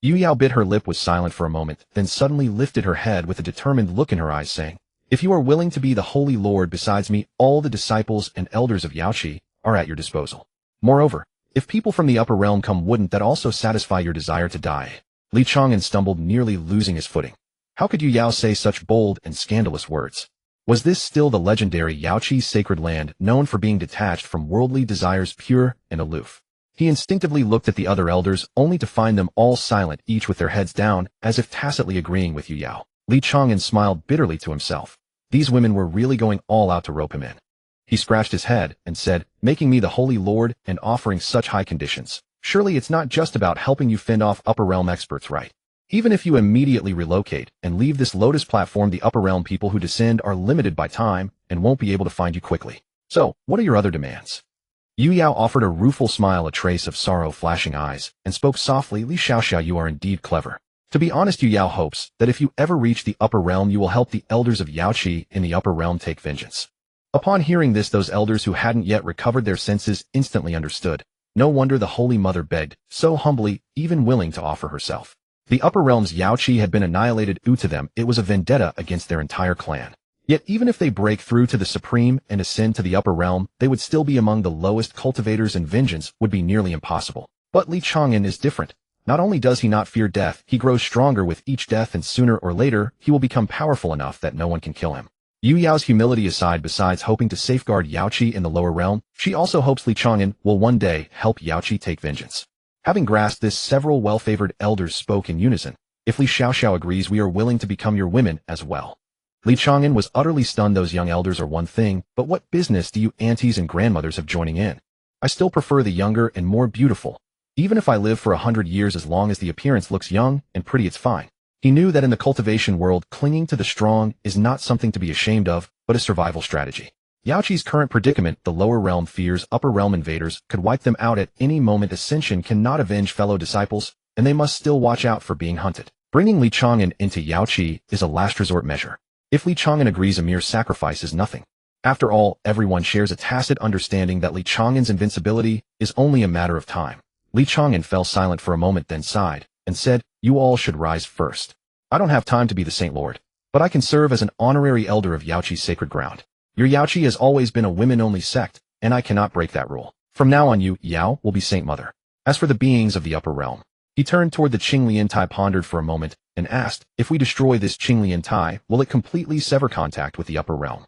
Yu Yao bit her lip, was silent for a moment, then suddenly lifted her head with a determined look in her eyes, saying, "If you are willing to be the Holy Lord, besides me, all the disciples and elders of Yaoqi are at your disposal. Moreover, if people from the upper realm come, wouldn't that also satisfy your desire to die?" Li Chang'an stumbled, nearly losing his footing. How could Yu Yao say such bold and scandalous words? Was this still the legendary Yaoqi's sacred land, known for being detached from worldly desires, pure and aloof? He instinctively looked at the other elders, only to find them all silent, each with their heads down, as if tacitly agreeing with Yu Yao. Li Chang'an smiled bitterly to himself. These women were really going all out to rope him in. He scratched his head and said, making me the holy lord and offering such high conditions. Surely it's not just about helping you fend off upper realm experts, right? Even if you immediately relocate and leave this lotus platform, the upper realm people who descend are limited by time and won't be able to find you quickly. So, what are your other demands? Yu Yao offered a rueful smile, a trace of sorrow flashing eyes, and spoke softly, Li Xiaoxiao, you are indeed clever. To be honest, Yu Yao hopes that if you ever reach the upper realm, you will help the elders of Yaoqi in the upper realm take vengeance. Upon hearing this, those elders who hadn't yet recovered their senses instantly understood. No wonder the Holy Mother begged, so humbly, even willing to offer herself. The upper realm's Yaoqi had been annihilated. To them, it was a vendetta against their entire clan. Yet even if they break through to the supreme and ascend to the upper realm, they would still be among the lowest cultivators, and vengeance would be nearly impossible. But Li Chang'an is different. Not only does he not fear death, he grows stronger with each death, and sooner or later, he will become powerful enough that no one can kill him. Yu Yao's humility aside, besides hoping to safeguard Yaoqi in the lower realm, she also hopes Li Chang'an will one day help Yaoqi take vengeance. Having grasped this, several well-favored elders spoke in unison. If Li Xiaoxiao agrees, we are willing to become your women as well. Li Chang'an was utterly stunned. Those young elders are one thing, but what business do you aunties and grandmothers have joining in? I still prefer the younger and more beautiful. Even if I live for 100 years, as long as the appearance looks young and pretty, it's fine. He knew that in the cultivation world, clinging to the strong is not something to be ashamed of, but a survival strategy. Yaoqi's current predicament, the lower realm fears upper realm invaders could wipe them out at any moment. Ascension cannot avenge fellow disciples, and they must still watch out for being hunted. Bringing Li Chang'an into Yaoqi is a last resort measure. If Li Chang'an agrees, a mere sacrifice is nothing. After all, everyone shares a tacit understanding that Li Chang'an's invincibility is only a matter of time. Li Chang'an fell silent for a moment, then sighed, and said, you all should rise first. I don't have time to be the Saint Lord, but I can serve as an honorary elder of Yaoqi's sacred ground. Your Yaoqi has always been a women-only sect, and I cannot break that rule. From now on, you, Yao, will be Saint Mother. As for the beings of the upper realm, he turned toward the Qinglian Tai, pondered for a moment, and asked, if we destroy this Qinglian Tai, will it completely sever contact with the upper realm?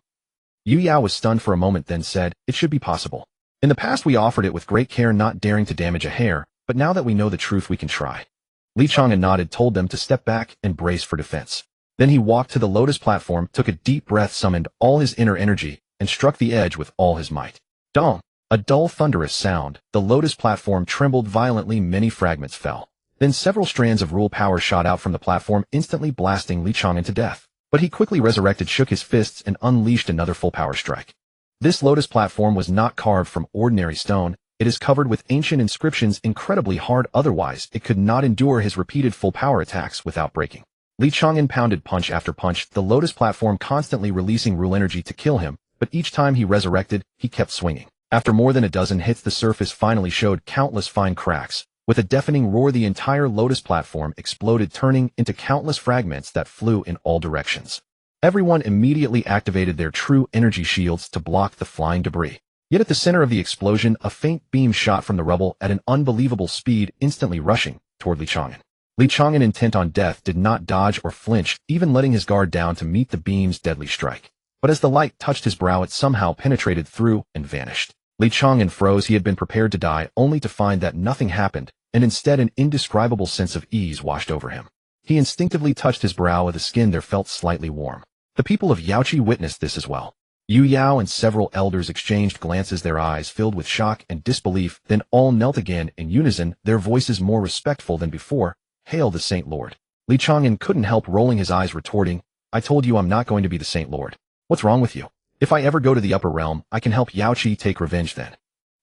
Yu Yao was stunned for a moment, then said, it should be possible. In the past we offered it with great care, not daring to damage a hair, but now that we know the truth, we can try. Li Chang'an nodded, told them to step back and brace for defense. Then he walked to the lotus platform, took a deep breath, summoned all his inner energy, and struck the edge with all his might. Dong! A dull thunderous sound. The lotus platform trembled violently, many fragments fell. Then several strands of rule power shot out from the platform, instantly blasting Li Chang'an to death. But he quickly resurrected, shook his fists, and unleashed another full power strike. This lotus platform was not carved from ordinary stone. It is covered with ancient inscriptions, incredibly hard, otherwise it could not endure his repeated full power attacks without breaking. Li Chang'an pounded punch after punch, the lotus platform constantly releasing rule energy to kill him, but each time he resurrected, he kept swinging. After more than a dozen hits, the surface finally showed countless fine cracks. With a deafening roar, the entire lotus platform exploded, turning into countless fragments that flew in all directions. Everyone immediately activated their true energy shields to block the flying debris. Yet at the center of the explosion, a faint beam shot from the rubble at an unbelievable speed, instantly rushing toward Li Chang'an. Li Chang'an, intent on death, did not dodge or flinch, even letting his guard down to meet the beam's deadly strike. But as the light touched his brow, it somehow penetrated through and vanished. Li Chang'an froze. He had been prepared to die, only to find that nothing happened, and instead an indescribable sense of ease washed over him. He instinctively touched his brow, with the skin there felt slightly warm. The people of Yaoqi witnessed this as well. Yu Yao and several elders exchanged glances, their eyes filled with shock and disbelief, then all knelt again in unison, their voices more respectful than before. Hail the Saint Lord. Li Chang'an couldn't help rolling his eyes, retorting, I told you I'm not going to be the Saint Lord. What's wrong with you? If I ever go to the upper realm, I can help Yaoqi take revenge then.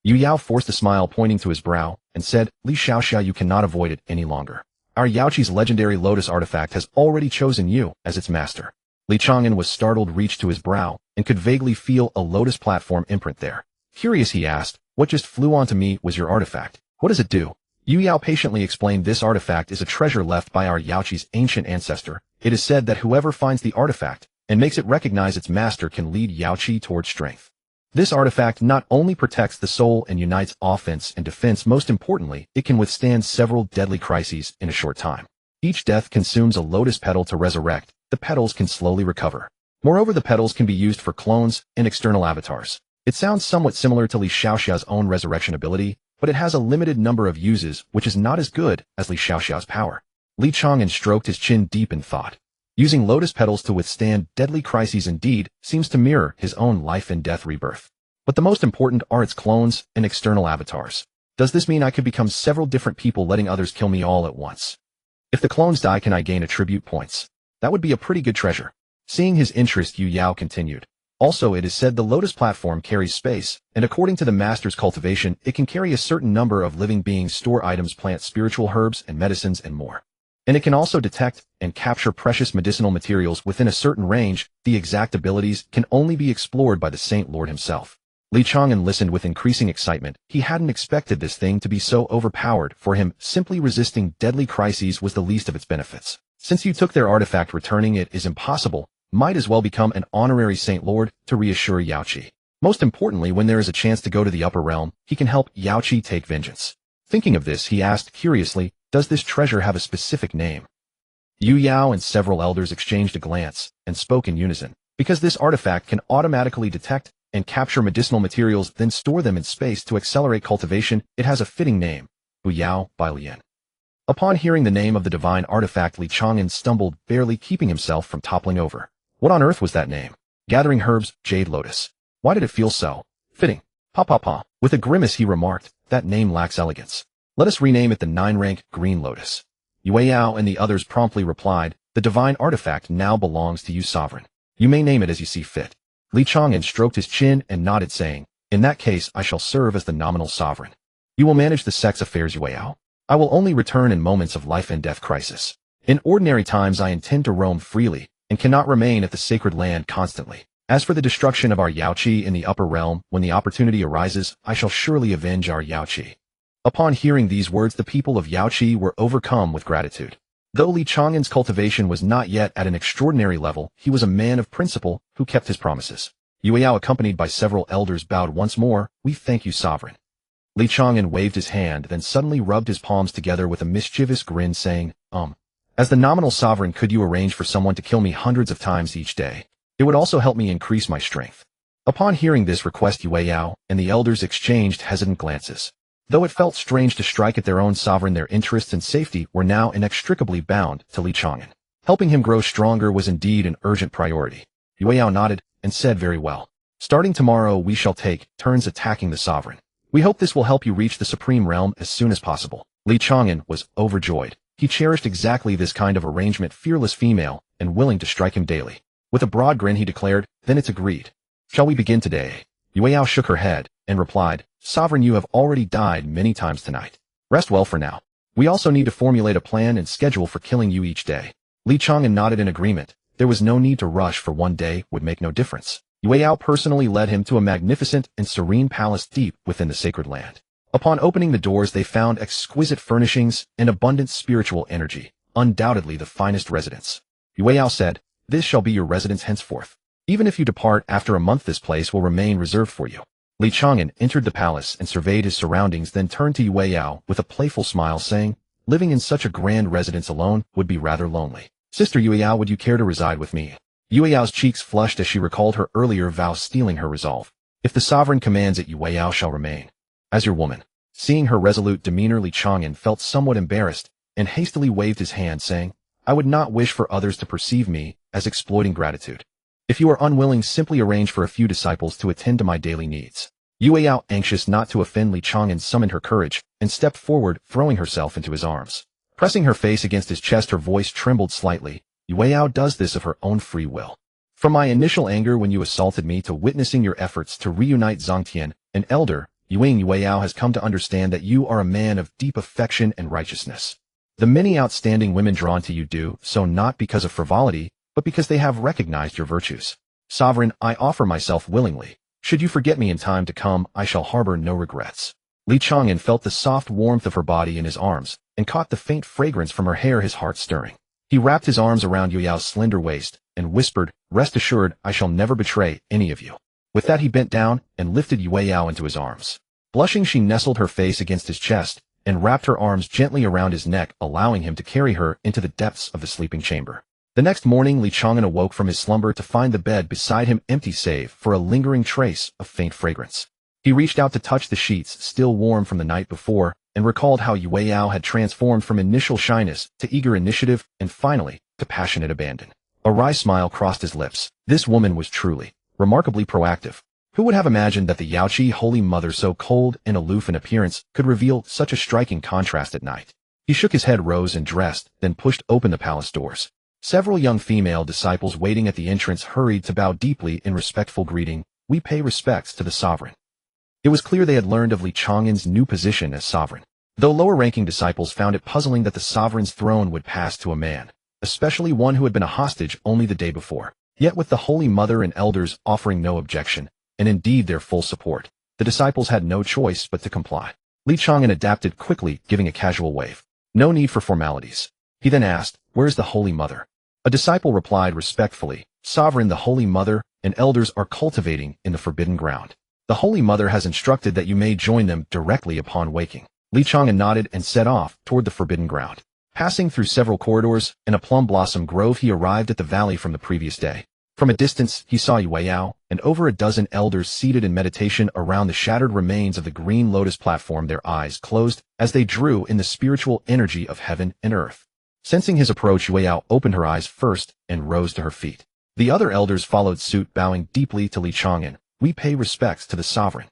Yu Yao forced a smile, pointing to his brow, and said, Li Xiaoxiao, you cannot avoid it any longer. Our Yaoqi's legendary lotus artifact has already chosen you as its master. Li Chang'an was startled, reached to his brow, and could vaguely feel a lotus platform imprint there. Curious, he asked, what just flew onto me was your artifact. What does it do? Yu Yao patiently explained, this artifact is a treasure left by our Yaoqi's ancient ancestor. It is said that whoever finds the artifact and makes it recognize its master can lead Yaoqi towards strength. This artifact not only protects the soul and unites offense and defense, most importantly, it can withstand several deadly crises in a short time. Each death consumes a lotus petal to resurrect. The petals can slowly recover. Moreover, the petals can be used for clones and external avatars. It sounds somewhat similar to Li Xiaoxiao's own resurrection ability, but it has a limited number of uses, which is not as good as Li Xiaoxiao's power. Li Chang'an stroked his chin deep in thought. Using lotus petals to withstand deadly crises indeed seems to mirror his own life and death rebirth. But the most important are its clones and external avatars. Does this mean I could become several different people letting others kill me all at once? If the clones die, can I gain attribute points? That would be a pretty good treasure. Seeing his interest, Yu Yao continued. Also, it is said the Lotus platform carries space, and according to the Master's cultivation, it can carry a certain number of living beings, store items, plants, spiritual herbs, and medicines, and more. And it can also detect and capture precious medicinal materials within a certain range. The exact abilities can only be explored by the Saint Lord himself. Li Chang'an listened with increasing excitement. He hadn't expected this thing to be so overpowered. For him, simply resisting deadly crises was the least of its benefits. Since you took their artifact, returning it is impossible. Might as well become an honorary Saint Lord to reassure Yaoqi. Most importantly, when there is a chance to go to the upper realm, he can help Yaoqi take vengeance. Thinking of this, he asked curiously, does this treasure have a specific name? Yu Yao and several elders exchanged a glance and spoke in unison. Because this artifact can automatically detect and capture medicinal materials, then store them in space to accelerate cultivation, it has a fitting name, Bu Yao Bai Lian. Upon hearing the name of the divine artifact, Li Chang'an stumbled, barely keeping himself from toppling over. What on earth was that name? Gathering herbs, Jade Lotus. Why did it feel so fitting? Pa pa pa. With a grimace he remarked, that name lacks elegance. Let us rename it the 9-rank Green Lotus. Yue Yao and the others promptly replied, the divine artifact now belongs to you, sovereign. You may name it as you see fit. Li Chang'an stroked his chin and nodded, saying, in that case I shall serve as the nominal sovereign. You will manage the sex affairs, Yue Yao. I will only return in moments of life and death crisis. In ordinary times I intend to roam freely, and cannot remain at the sacred land constantly. As for the destruction of our Yaoqi in the upper realm, when the opportunity arises, I shall surely avenge our Yaoqi. Upon hearing these words, the people of Yaoqi were overcome with gratitude. Though Li Chang'an's cultivation was not yet at an extraordinary level, he was a man of principle who kept his promises. Yue Yao, accompanied by several elders, bowed once more. We thank you, sovereign. Li Chang'an waved his hand, then suddenly rubbed his palms together with a mischievous grin, saying, As the nominal sovereign, could you arrange for someone to kill me hundreds of times each day? It would also help me increase my strength. Upon hearing this request, Yue Yao and the elders exchanged hesitant glances. Though it felt strange to strike at their own sovereign, their interests and safety were now inextricably bound to Li Chang'an. Helping him grow stronger was indeed an urgent priority. Yue Yao nodded and said, very well. Starting tomorrow we shall take turns attacking the sovereign. We hope this will help you reach the supreme realm as soon as possible. Li Chang'an was overjoyed. He cherished exactly this kind of arrangement, fearless female, and willing to strike him daily. With a broad grin he declared, then it's agreed. Shall we begin today? Yue Yao shook her head and replied, Sovereign, you have already died many times tonight. Rest well for now. We also need to formulate a plan and schedule for killing you each day. Li Chang'an nodded in agreement. There was no need to rush, for one day would make no difference. Yue Yao personally led him to a magnificent and serene palace deep within the sacred land. Upon opening the doors, they found exquisite furnishings and abundant spiritual energy, undoubtedly the finest residence. Yue Yao said, this shall be your residence henceforth. Even if you depart after a month, this place will remain reserved for you. Li Chang'an entered the palace and surveyed his surroundings, then turned to Yue Yao with a playful smile, saying, living in such a grand residence alone would be rather lonely. Sister Yue Yao, would you care to reside with me? Yue Yao's cheeks flushed as she recalled her earlier vow, steeling her resolve. If the sovereign commands it, Yue Yao shall remain. As your woman. Seeing her resolute demeanor, Li Chang'an felt somewhat embarrassed and hastily waved his hand, saying, I would not wish for others to perceive me as exploiting gratitude. If you are unwilling, simply arrange for a few disciples to attend to my daily needs. Yue Yao, anxious not to offend Li Chang'an, summoned her courage and stepped forward, throwing herself into his arms. Pressing her face against his chest, her voice trembled slightly. Yue Yao does this of her own free will. From my initial anger when you assaulted me to witnessing your efforts to reunite Zhangtian, an elder, Yue Yao has come to understand that you are a man of deep affection and righteousness. The many outstanding women drawn to you do so not because of frivolity, but because they have recognized your virtues. Sovereign, I offer myself willingly. Should you forget me in time to come, I shall harbor no regrets. Li Chang'an felt the soft warmth of her body in his arms, and caught the faint fragrance from her hair, his heart stirring. He wrapped his arms around Yue Yao's slender waist, and whispered, rest assured, I shall never betray any of you. With that he bent down, and lifted Yue Yao into his arms. Blushing, she nestled her face against his chest, and wrapped her arms gently around his neck, allowing him to carry her into the depths of the sleeping chamber. The next morning, Li Chang'an awoke from his slumber to find the bed beside him empty save for a lingering trace of faint fragrance. He reached out to touch the sheets, still warm from the night before, and recalled how Yue Yao had transformed from initial shyness to eager initiative and finally to passionate abandon. A wry smile crossed his lips. This woman was truly, remarkably proactive. Who would have imagined that the Yaoqi Holy Mother, so cold and aloof in appearance, could reveal such a striking contrast at night? He shook his head, rose and dressed, then pushed open the palace doors. Several young female disciples waiting at the entrance hurried to bow deeply in respectful greeting. We pay respects to the sovereign. It was clear they had learned of Li Chang'an's new position as sovereign. Though lower-ranking disciples found it puzzling that the sovereign's throne would pass to a man, especially one who had been a hostage only the day before. Yet with the Holy Mother and elders offering no objection, and indeed their full support, the disciples had no choice but to comply. Li Chang'an adapted quickly, giving a casual wave. No need for formalities. He then asked, "Where's the Holy Mother?" A disciple replied respectfully, "Sovereign, the Holy Mother and elders are cultivating in the forbidden ground. The Holy Mother has instructed that you may join them directly upon waking." Li Chang'an nodded and set off toward the forbidden ground. Passing through several corridors and a plum blossom grove, he arrived at the valley from the previous day. From a distance, he saw Yue Yao and over a dozen elders seated in meditation around the shattered remains of the green lotus platform, their eyes closed as they drew in the spiritual energy of heaven and earth. Sensing his approach, Yue Yao opened her eyes first and rose to her feet. The other elders followed suit, bowing deeply to Li Chang'an. "We pay respects to the sovereign."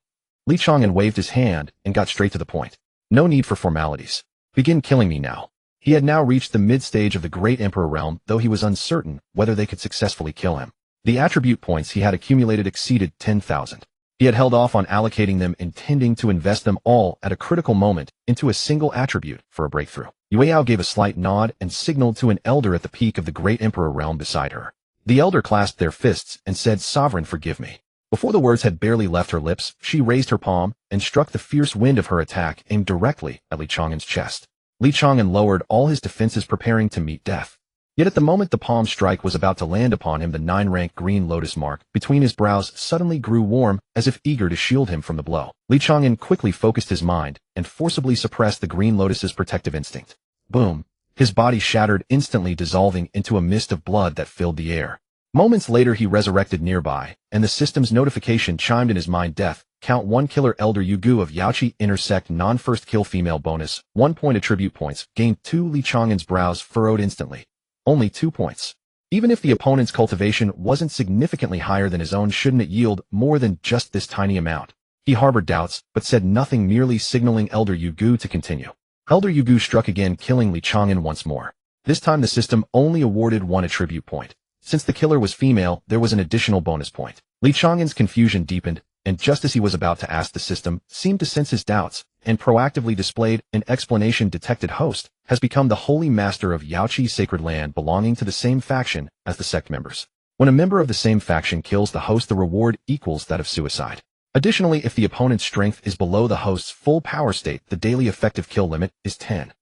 Li Chang'an waved his hand and got straight to the point. "No need for formalities. Begin killing me now." He had now reached the mid-stage of the Great Emperor realm, though he was uncertain whether they could successfully kill him. The attribute points he had accumulated exceeded 10,000. He had held off on allocating them, intending to invest them all at a critical moment into a single attribute for a breakthrough. Yue Yao gave a slight nod and signaled to an elder at the peak of the Great Emperor realm beside her. The elder clasped their fists and said, "Sovereign, forgive me." Before the words had barely left her lips, she raised her palm and struck the fierce wind of her attack, aimed directly at Li Chang'an's chest. Li Chang'an lowered all his defenses, preparing to meet death. Yet at the moment the palm strike was about to land upon him, the 9-rank green lotus mark between his brows suddenly grew warm, as if eager to shield him from the blow. Li Chang'an quickly focused his mind and forcibly suppressed the green lotus's protective instinct. Boom! His body shattered, instantly dissolving into a mist of blood that filled the air. Moments later he resurrected nearby, and the system's notification chimed in his mind. Death. Count 1. Killer Elder Yugu of Yaoqi intersect non-first kill female bonus. 1 point attribute points. Gained 2. Li Chang'an's brows furrowed instantly. Only 2 points. Even if the opponent's cultivation wasn't significantly higher than his own, shouldn't it yield more than just this tiny amount? He harbored doubts, but said nothing, merely signaling Elder Yugu to continue. Elder Yugu struck again, killing Li Chang'an once more. This time the system only awarded 1 attribute point. Since the killer was female, there was an additional bonus point. Li Chang'an's confusion deepened, and just as he was about to ask, the system seemed to sense his doubts and proactively displayed an explanation. Detected host has become the holy master of Yaoqi sacred land, belonging to the same faction as the sect members. When a member of the same faction kills the host, the reward equals that of suicide. Additionally, if the opponent's strength is below the host's full power state, the daily effective kill limit is 10.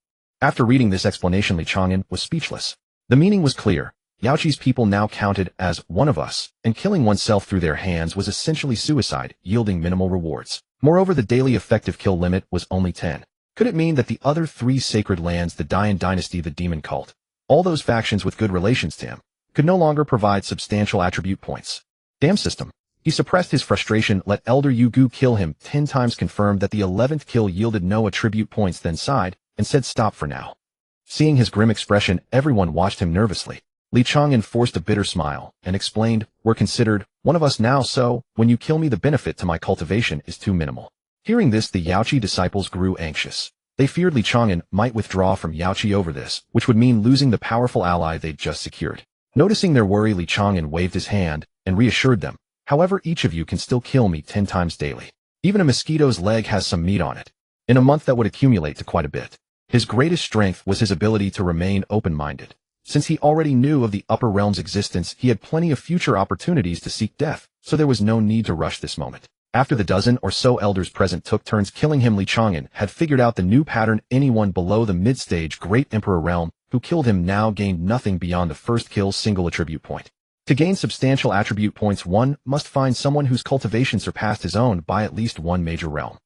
After reading this explanation, Li Chang'an was speechless. The meaning was clear. Yaoqi's people now counted as one of us, and killing oneself through their hands was essentially suicide, yielding minimal rewards. Moreover, the daily effective kill limit was only 10. Could it mean that the other 3 sacred lands, the Dayan dynasty, the demon cult, all those factions with good relations to him, could no longer provide substantial attribute points? Damn system. He suppressed his frustration, let Elder Yugu kill him 10 times, confirmed that the 11th kill yielded no attribute points, then sighed and said, "Stop for now." Seeing his grim expression, everyone watched him nervously. Li Chang'an forced a bitter smile and explained, "We're considered one of us now, so when you kill me, the benefit to my cultivation is too minimal." Hearing this, the Yaoqi disciples grew anxious. They feared Li Chang'an might withdraw from Yaoqi over this, which would mean losing the powerful ally they'd just secured. Noticing their worry, Li Chang'an waved his hand and reassured them. "However, each of you can still kill me 10 times daily. Even a mosquito's leg has some meat on it." In a month that would accumulate to quite a bit. His greatest strength was his ability to remain open-minded. Since he already knew of the upper realm's existence, he had plenty of future opportunities to seek death, so there was no need to rush this moment. After the dozen or so elders present took turns killing him, Li Chang'an had figured out the new pattern. Anyone below the mid-stage Great Emperor realm who killed him now gained nothing beyond the first kill's single attribute point. To gain substantial attribute points, one must find someone whose cultivation surpassed his own by at least 1 major realm.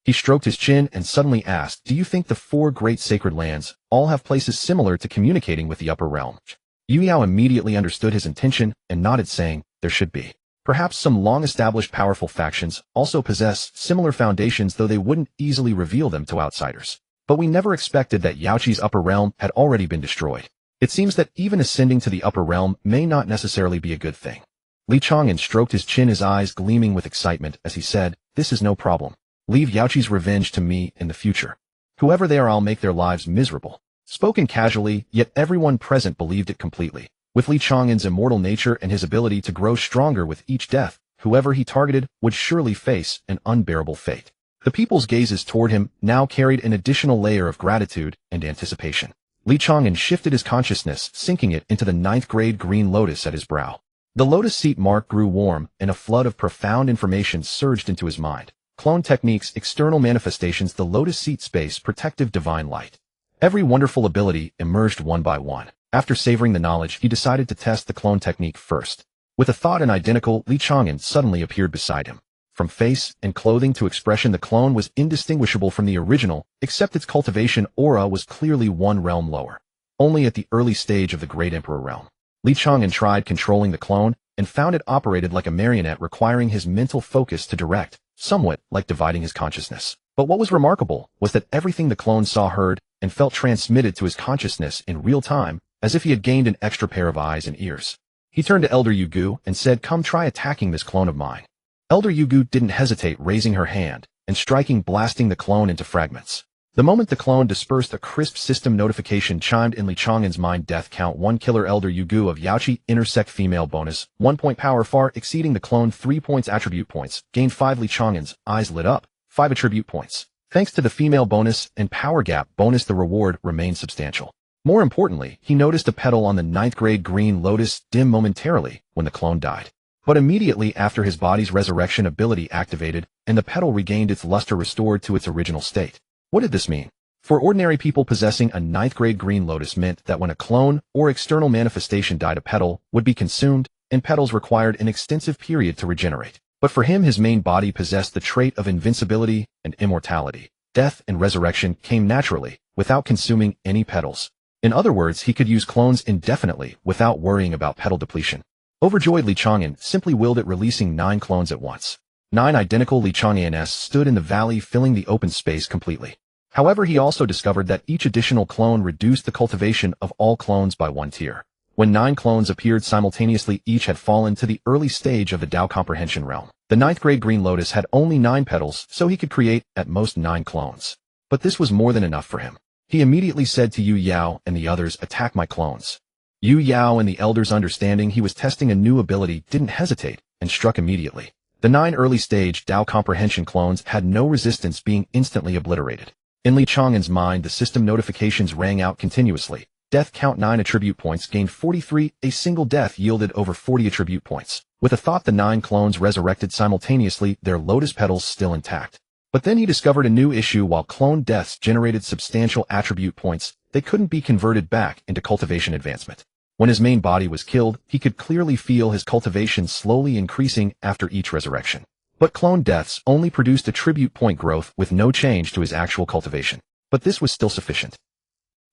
He stroked his chin and suddenly asked, "Do you think the 4 great sacred lands all have places similar to communicating with the upper realm?" Yu Yao immediately understood his intention and nodded, saying, "There should be. Perhaps some long-established powerful factions also possess similar foundations, though they wouldn't easily reveal them to outsiders. But we never expected that Yaoqi's upper realm had already been destroyed. It seems that even ascending to the upper realm may not necessarily be a good thing." Li Chang'an stroked his chin, his eyes gleaming with excitement as he said, "This is no problem. Leave Yaoqi's revenge to me in the future. Whoever they are, I'll make their lives miserable." Spoken casually, yet everyone present believed it completely. With Li Chang'an's immortal nature and his ability to grow stronger with each death, whoever he targeted would surely face an unbearable fate. The people's gazes toward him now carried an additional layer of gratitude and anticipation. Li Chang'an shifted his consciousness, sinking it into the 9th grade green lotus at his brow. The lotus seat mark grew warm, and a flood of profound information surged into his mind. Clone techniques, external manifestations, the lotus seat space, protective divine light. Every wonderful ability emerged one by one. After savoring the knowledge, he decided to test the clone technique first. With a thought and identical, Li Chang'an suddenly appeared beside him. From face and clothing to expression, the clone was indistinguishable from the original, except its cultivation aura was clearly one realm lower. Only at the early stage of the Great Emperor realm. Li Chang'an tried controlling the clone, and found it operated like a marionette, requiring his mental focus to direct, somewhat like dividing his consciousness. But what was remarkable was that everything the clone saw, heard, and felt transmitted to his consciousness in real time, as if he had gained an extra pair of eyes and ears. He turned to Elder Yugu and said, "Come try attacking this clone of mine." Elder Yugu didn't hesitate, raising her hand and striking, blasting the clone into fragments. The moment the clone dispersed, a crisp system notification chimed in Li Chang'an's mind. Death count 1. Killer Elder Yugu of Yaoqi, intersect female, bonus 1 point, power far exceeding the clone, 3 points, attribute points, gain 5. Li Chang'an's eyes lit up, 5 attribute points. Thanks to the female bonus and power gap bonus, the reward remained substantial. More importantly, he noticed a petal on the 9th grade green lotus dim momentarily when the clone died. But immediately after, his body's resurrection ability activated, and the petal regained its luster, restored to its original state. What did this mean? For ordinary people, possessing a 9th grade green lotus meant that when a clone or external manifestation died, a petal would be consumed, and petals required an extensive period to regenerate. But for him, his main body possessed the trait of invincibility and immortality. Death and resurrection came naturally, without consuming any petals. In other words, he could use clones indefinitely without worrying about petal depletion. Overjoyed, Li Chang'an simply willed it, releasing 9 clones at once. 9 identical Li Chang'ans stood in the valley, filling the open space completely. However, he also discovered that each additional clone reduced the cultivation of all clones by 1 tier. When 9 clones appeared simultaneously, each had fallen to the early stage of the Tao comprehension realm. The 9th grade green lotus had only 9 petals, so he could create, at most, 9 clones. But this was more than enough for him. He immediately said to Yu Yao and the others, "Attack my clones." Yu Yao and the elders, understanding he was testing a new ability, didn't hesitate, and struck immediately. The 9 early-stage Tao comprehension clones had no resistance, being instantly obliterated. In Li Chang'an's mind, the system notifications rang out continuously. Death count 9 attribute points, gained 43, a single death yielded over 40 attribute points. With a thought, the 9 clones resurrected simultaneously, their lotus petals still intact. But then he discovered a new issue. While clone deaths generated substantial attribute points, they couldn't be converted back into cultivation advancement. When his main body was killed, he could clearly feel his cultivation slowly increasing after each resurrection. But clone deaths only produced attribute point growth with no change to his actual cultivation. But this was still sufficient.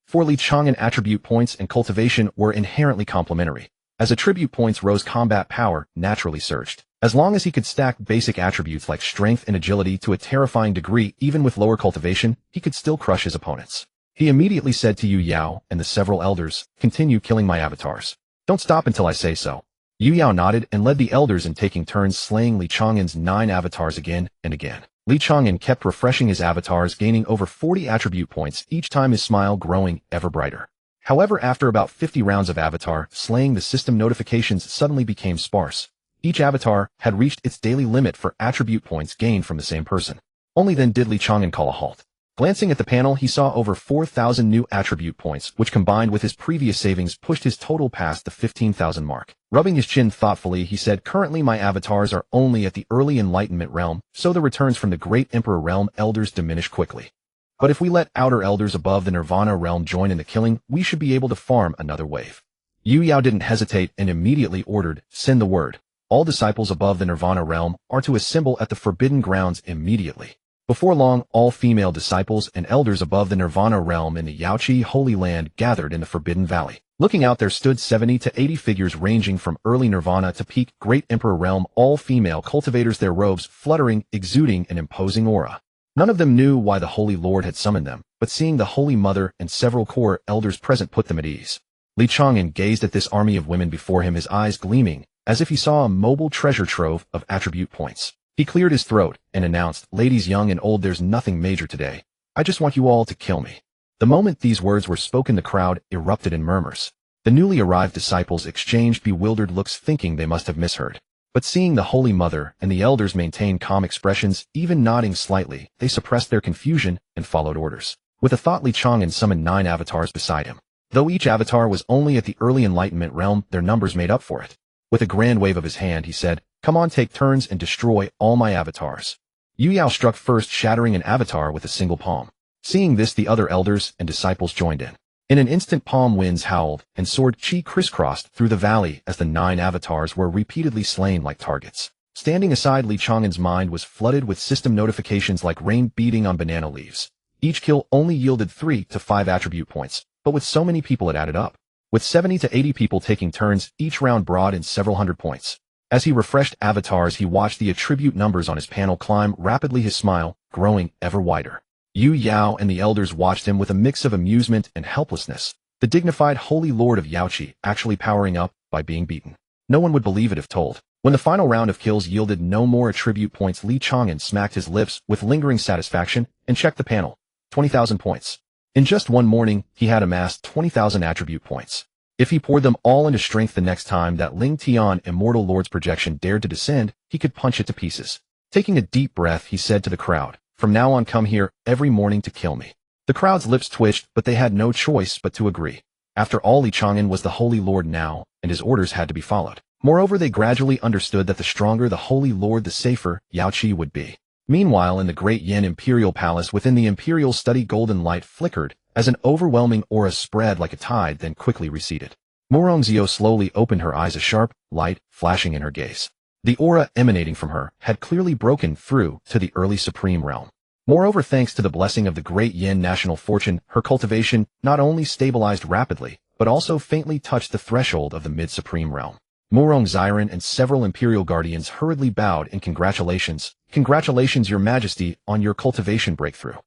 For Li Chang'an, attribute points and cultivation were inherently complementary. As attribute points rose, combat power naturally surged. As long as he could stack basic attributes like strength and agility to a terrifying degree, even with lower cultivation, he could still crush his opponents. He immediately said to Yu Yao and the several elders, "Continue killing my avatars. Don't stop until I say so." Yu Yao nodded and led the elders in taking turns slaying Li Chang'an's 9 avatars again and again. Li Chang'an kept refreshing his avatars, gaining over 40 attribute points, each time his smile growing ever brighter. However, after about 50 rounds of avatar slaying, the system notifications suddenly became sparse. Each avatar had reached its daily limit for attribute points gained from the same person. Only then did Li Chang'an call a halt. Glancing at the panel, he saw over 4,000 new attribute points, which combined with his previous savings pushed his total past the 15,000 mark. Rubbing his chin thoughtfully, he said, "Currently my avatars are only at the early enlightenment realm, so the returns from the Great Emperor realm elders diminish quickly. But if we let outer elders above the Nirvana realm join in the killing, we should be able to farm another wave." Yu Yao didn't hesitate and immediately ordered, "Send the word. All disciples above the Nirvana realm are to assemble at the Forbidden Grounds immediately." Before long, all female disciples and elders above the Nirvana realm in the Yaoqi Holy Land gathered in the Forbidden Valley. Looking out, there stood 70 to 80 figures ranging from early Nirvana to peak Great Emperor realm, all female cultivators, their robes fluttering, exuding an imposing aura. None of them knew why the Holy Lord had summoned them, but seeing the Holy Mother and several core elders present put them at ease. Li Chang'an gazed at this army of women before him, his eyes gleaming as if he saw a mobile treasure trove of attribute points. He cleared his throat and announced, "Ladies young and old, there's nothing major today. I just want you all to kill me." The moment these words were spoken, the crowd erupted in murmurs. The newly arrived disciples exchanged bewildered looks, thinking they must have misheard. But seeing the Holy Mother and the elders maintain calm expressions, even nodding slightly, they suppressed their confusion and followed orders. With a thought, Chang'an summoned 9 avatars beside him. Though each avatar was only at the early Enlightenment realm, their numbers made up for it. With a grand wave of his hand, he said, "Come on, take turns and destroy all my avatars." Yu Yao struck first, shattering an avatar with a single palm. Seeing this, the other elders and disciples joined in. In an instant, palm winds howled, and sword chi crisscrossed through the valley as the 9 avatars were repeatedly slain like targets. Standing aside, Chang'an's mind was flooded with system notifications like rain beating on banana leaves. Each kill only yielded 3 to 5 attribute points, but with so many people it added up. With 70 to 80 people taking turns, each round brought in several hundred points. As he refreshed avatars, he watched the attribute numbers on his panel climb rapidly, his smile growing ever wider. Yu Yao and the elders watched him with a mix of amusement and helplessness, the dignified Holy Lord of Yaoqi actually powering up by being beaten. No one would believe it if told. When the final round of kills yielded no more attribute points, Chang'an smacked his lips with lingering satisfaction and checked the panel. 20,000 points. In just one morning, he had amassed 20,000 attribute points. If he poured them all into strength, the next time that Ling Tian, Immortal Lord's projection, dared to descend, he could punch it to pieces. Taking a deep breath, he said to the crowd, "From now on, come here every morning to kill me." The crowd's lips twitched, but they had no choice but to agree. After all, Chang'an was the Holy Lord now, and his orders had to be followed. Moreover, they gradually understood that the stronger the Holy Lord, the safer Yaoqi would be. Meanwhile, in the Great Yin Imperial Palace within the Imperial Study, golden light flickered as an overwhelming aura spread like a tide, then quickly receded. Morongzio slowly opened her eyes, a sharp light flashing in her gaze. The aura emanating from her had clearly broken through to the early Supreme Realm. Moreover, thanks to the blessing of the Great Yin National Fortune, her cultivation not only stabilized rapidly, but also faintly touched the threshold of the Mid-Supreme Realm. Morongziren and several Imperial Guardians hurriedly bowed in congratulations. "Congratulations, Your Majesty, on your cultivation breakthrough."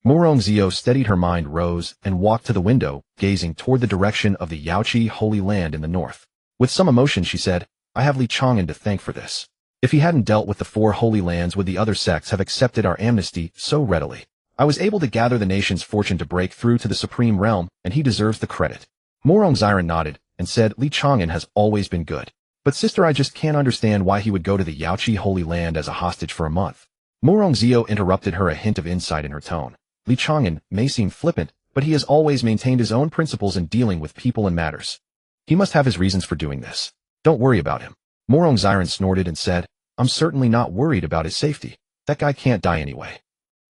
Morongzio steadied her mind, rose, and walked to the window, gazing toward the direction of the Yaoqi Holy Land in the north. With some emotion, she said, "I have Chang'an to thank for this. If he hadn't dealt with the 4 Holy Lands, would the other sects have accepted our amnesty so readily? I was able to gather the nation's fortune to break through to the Supreme Realm, and he deserves the credit." Morongziren nodded and said, "Chang'an has always been good. But sister, I just can't understand why he would go to the Yaoqi Holy Land as a hostage for a month." Morongzio interrupted her, a hint of insight in her tone. "Chang'an may seem flippant, but he has always maintained his own principles in dealing with people and matters. He must have his reasons for doing this. Don't worry about him." Morongziren snorted and said, "I'm certainly not worried about his safety. That guy can't die anyway.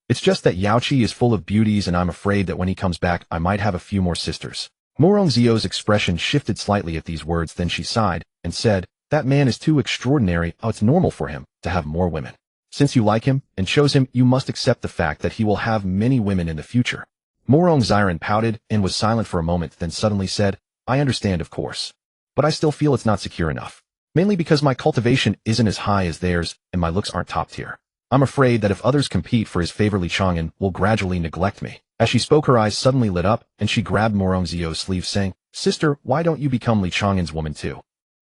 It's just that Yaoqi is full of beauties, and I'm afraid that when he comes back, I might have a few more sisters." Morongzio's expression shifted slightly at these words, then she sighed and said, "That man is too extraordinary. Oh, it's normal for him to have more women. Since you like him and chose him, you must accept the fact that he will have many women in the future." Morongziren pouted and was silent for a moment, then suddenly said, "I understand, of course. But I still feel it's not secure enough. Mainly because my cultivation isn't as high as theirs, and my looks aren't top tier. I'm afraid that if others compete for his favor, Chang'an will gradually neglect me." As she spoke, her eyes suddenly lit up, and she grabbed Morongzio's sleeve, saying, "Sister, why don't you become Chang'an's woman too?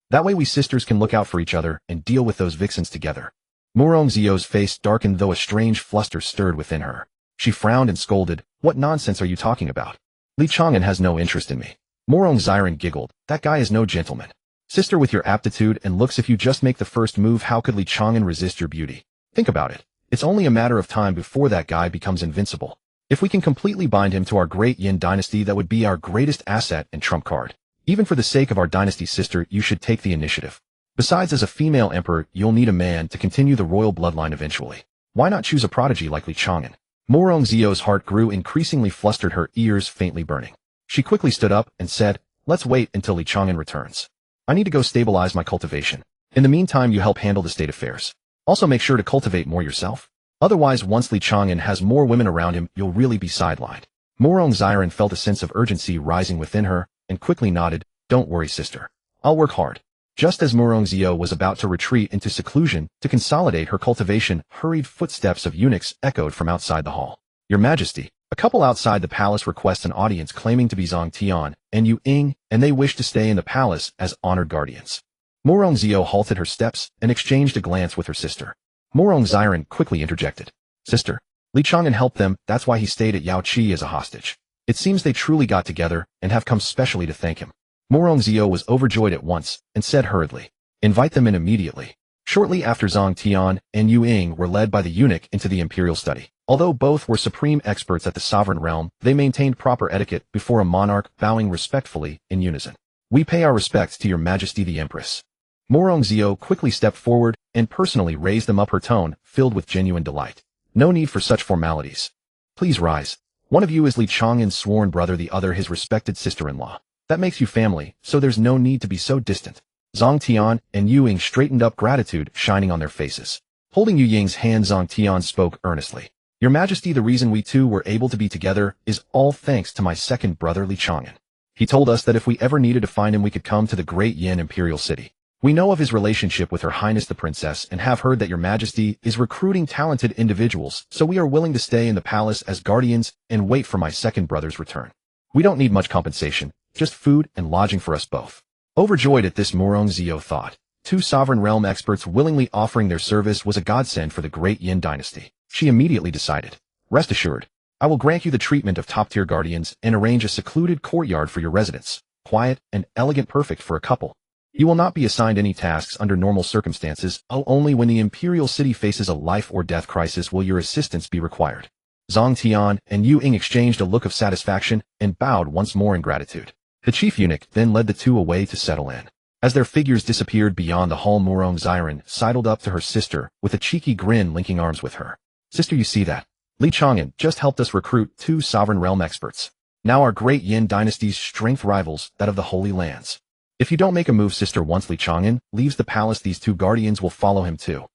That way we sisters can look out for each other and deal with those vixens together." Morongzio's face darkened, though a strange fluster stirred within her. She frowned and scolded, "What nonsense are you talking about? Chang'an has no interest in me." Morongziren giggled, "That guy is no gentleman. Sister, with your aptitude and looks, if you just make the first move, how could Chang'an resist your beauty? Think about it. It's only a matter of time before that guy becomes invincible. If we can completely bind him to our great Yin dynasty, that would be our greatest asset and trump card. Even for the sake of our dynasty, sister, you should take the initiative. Besides, as a female emperor, you'll need a man to continue the royal bloodline eventually. Why not choose a prodigy like Chang'an?" Morongzio's heart grew increasingly flustered, her ears faintly burning. She quickly stood up and said, "Let's wait until Chang'an returns. I need to go stabilize my cultivation. In the meantime, you help handle the state affairs. Also make sure to cultivate more yourself. Otherwise, once Chang'an has more women around him, you'll really be sidelined." Morongziren felt a sense of urgency rising within her and quickly nodded, "Don't worry, sister. I'll work hard." Just as Morongzio was about to retreat into seclusion to consolidate her cultivation, hurried footsteps of eunuchs echoed from outside the hall. "Your Majesty, a couple outside the palace requests an audience claiming to be Zhang Tian and Yu Ying, and they wish to stay in the palace as honored guardians." Morongzio halted her steps and exchanged a glance with her sister. Morong Xiren quickly interjected. Sister, Li Chang'an helped them, that's why he stayed at Yao Qi as a hostage. It seems they truly got together and have come specially to thank him. Morongzio was overjoyed at once and said hurriedly, invite them in immediately. Shortly after Zhang Tian and Yu Ying were led by the eunuch into the imperial study. Although both were supreme experts at the sovereign realm, they maintained proper etiquette before a monarch, bowing respectfully in unison. We pay our respects to your majesty the empress. Morongzio quickly stepped forward and personally raised them up, her tone filled with genuine delight. No need for such formalities. Please rise. One of you is Li Chang'an's sworn brother, the other his respected sister-in-law. That makes you family, so there's no need to be so distant. Zhang Tian and Yu Ying straightened up, gratitude shining on their faces. Holding Yu Ying's hand, Zhang Tian spoke earnestly. Your Majesty, the reason we two were able to be together is all thanks to my second brother Li Chang'an. He told us that if we ever needed to find him we could come to the great Yin imperial city. We know of his relationship with Her Highness the Princess and have heard that your Majesty is recruiting talented individuals, so we are willing to stay in the palace as guardians and wait for my second brother's return. We don't need much compensation, just food and lodging for us both. Overjoyed at this, Morongzio thought. Two sovereign realm experts willingly offering their service was a godsend for the great Yin dynasty. She immediately decided, rest assured, I will grant you the treatment of top-tier guardians and arrange a secluded courtyard for your residence, quiet and elegant, perfect for a couple. You will not be assigned any tasks under normal circumstances, only when the imperial city faces a life or death crisis will your assistance be required. Zhang Tian and Yu Ying exchanged a look of satisfaction and bowed once more in gratitude. The chief eunuch then led the two away to settle in. As their figures disappeared beyond the hall, Morong Xiren sidled up to her sister with a cheeky grin, linking arms with her. Sister, you see that? Li Chang'an just helped us recruit two sovereign realm experts. Now our great Yin dynasty's strength rivals that of the Holy Lands. If you don't make a move, sister, once Li Chang'an leaves the palace, these two guardians will follow him too.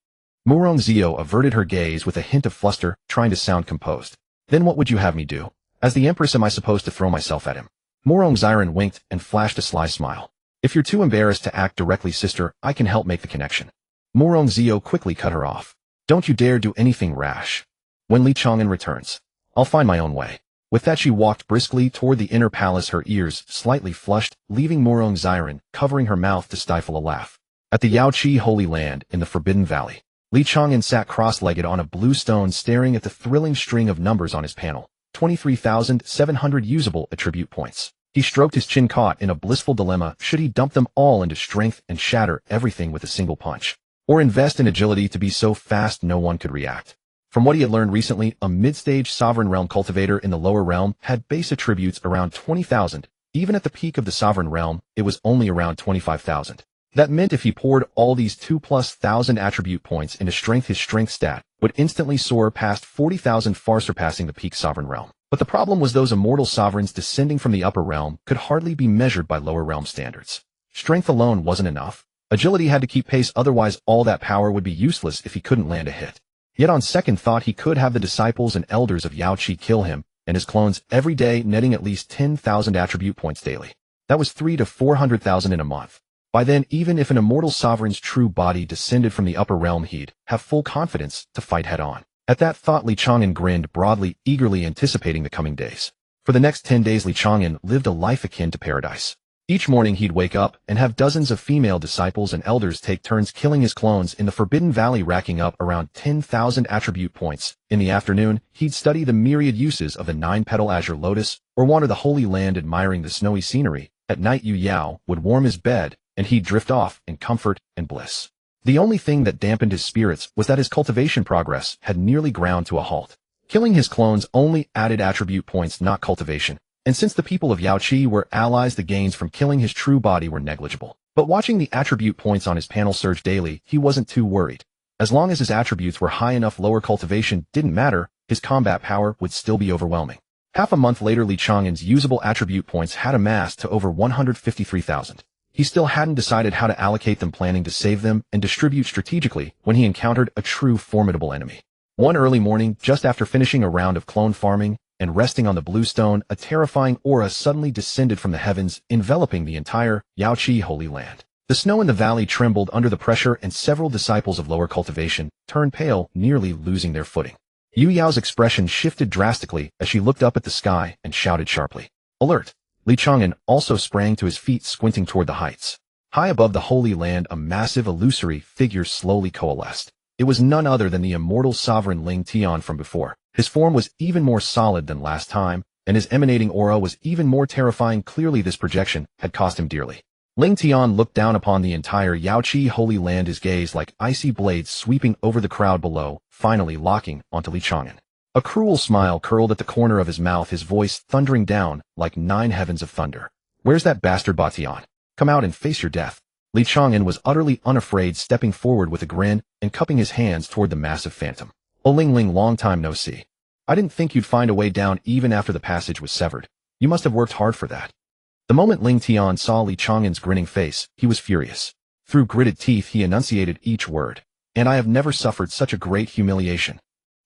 Morongzio averted her gaze with a hint of fluster, trying to sound composed. Then what would you have me do? As the empress, am I supposed to throw myself at him? Morong Xiren winked and flashed a sly smile. If you're too embarrassed to act directly, sister, I can help make the connection. Morongzio quickly cut her off. Don't you dare do anything rash. When Li Chang'an returns, I'll find my own way. With that, she walked briskly toward the inner palace, her ears slightly flushed, leaving Morong Xiren covering her mouth to stifle a laugh. At the Yao Qi Holy Land in the Forbidden Valley, Li Chang'an sat cross-legged on a blue stone, staring at the thrilling string of numbers on his panel. 23,700 usable attribute points. He stroked his chin, caught in a blissful dilemma. Should he dump them all into strength and shatter everything with a single punch? Or invest in agility to be so fast no one could react? From what he had learned recently, a mid-stage sovereign realm cultivator in the lower realm had base attributes around 20,000. Even at the peak of the sovereign realm, it was only around 25,000. That meant if he poured all these 2,000+ attribute points into strength, his strength stat would instantly soar past 40,000, far surpassing the peak sovereign realm. But the problem was those immortal sovereigns descending from the upper realm could hardly be measured by lower realm standards. Strength alone wasn't enough. Agility had to keep pace, otherwise all that power would be useless if he couldn't land a hit. Yet on second thought, he could have the disciples and elders of Yao Qi kill him and his clones every day, netting at least 10,000 attribute points daily. That was 300,000 to 400,000 in a month. By then, even if an immortal sovereign's true body descended from the upper realm, he'd have full confidence to fight head-on. At that thought, Li Chang'an grinned broadly, eagerly anticipating the coming days. For the next 10 days, Li Chang'an lived a life akin to paradise. Each morning he'd wake up and have dozens of female disciples and elders take turns killing his clones in the Forbidden Valley, racking up around 10,000 attribute points. In the afternoon, he'd study the myriad uses of the 9-petal azure lotus or wander the Holy Land admiring the snowy scenery. At night, Yu Yao would warm his bed and he'd drift off in comfort and bliss. The only thing that dampened his spirits was that his cultivation progress had nearly ground to a halt. Killing his clones only added attribute points, not cultivation. And since the people of Yao Qi were allies, the gains from killing his true body were negligible. But watching the attribute points on his panel surge daily, he wasn't too worried. As long as his attributes were high enough, lower cultivation didn't matter, his combat power would still be overwhelming. Half a month later, Li Chang'an's usable attribute points had amassed to over 153,000. He still hadn't decided how to allocate them, planning to save them and distribute strategically when he encountered a true formidable enemy. One early morning, just after finishing a round of clone farming and resting on the blue stone, a terrifying aura suddenly descended from the heavens, enveloping the entire Yao Qi Holy Land. The snow in the valley trembled under the pressure, and several disciples of lower cultivation turned pale, nearly losing their footing. Yu Yao's expression shifted drastically as she looked up at the sky and shouted sharply, "Alert!" Li Chang'an also sprang to his feet, squinting toward the heights. High above the Holy Land, a massive illusory figure slowly coalesced. It was none other than the immortal sovereign Ling Tian from before. His form was even more solid than last time, and his emanating aura was even more terrifying. Clearly this projection had cost him dearly. Ling Tian looked down upon the entire Yaoqi Holy Land, his gaze like icy blades sweeping over the crowd below, finally locking onto Li Chang'an. A cruel smile curled at the corner of his mouth, his voice thundering down like 9 heavens of thunder. Where's that bastard Batian? Come out and face your death. Li Chang'an was utterly unafraid, stepping forward with a grin and cupping his hands toward the massive phantom. Oh Ling Ling, long time no see. I didn't think you'd find a way down even after the passage was severed. You must have worked hard for that. The moment Ling Tian saw Li Chang'an's grinning face, he was furious. Through gritted teeth he enunciated each word. And I have never suffered such a great humiliation.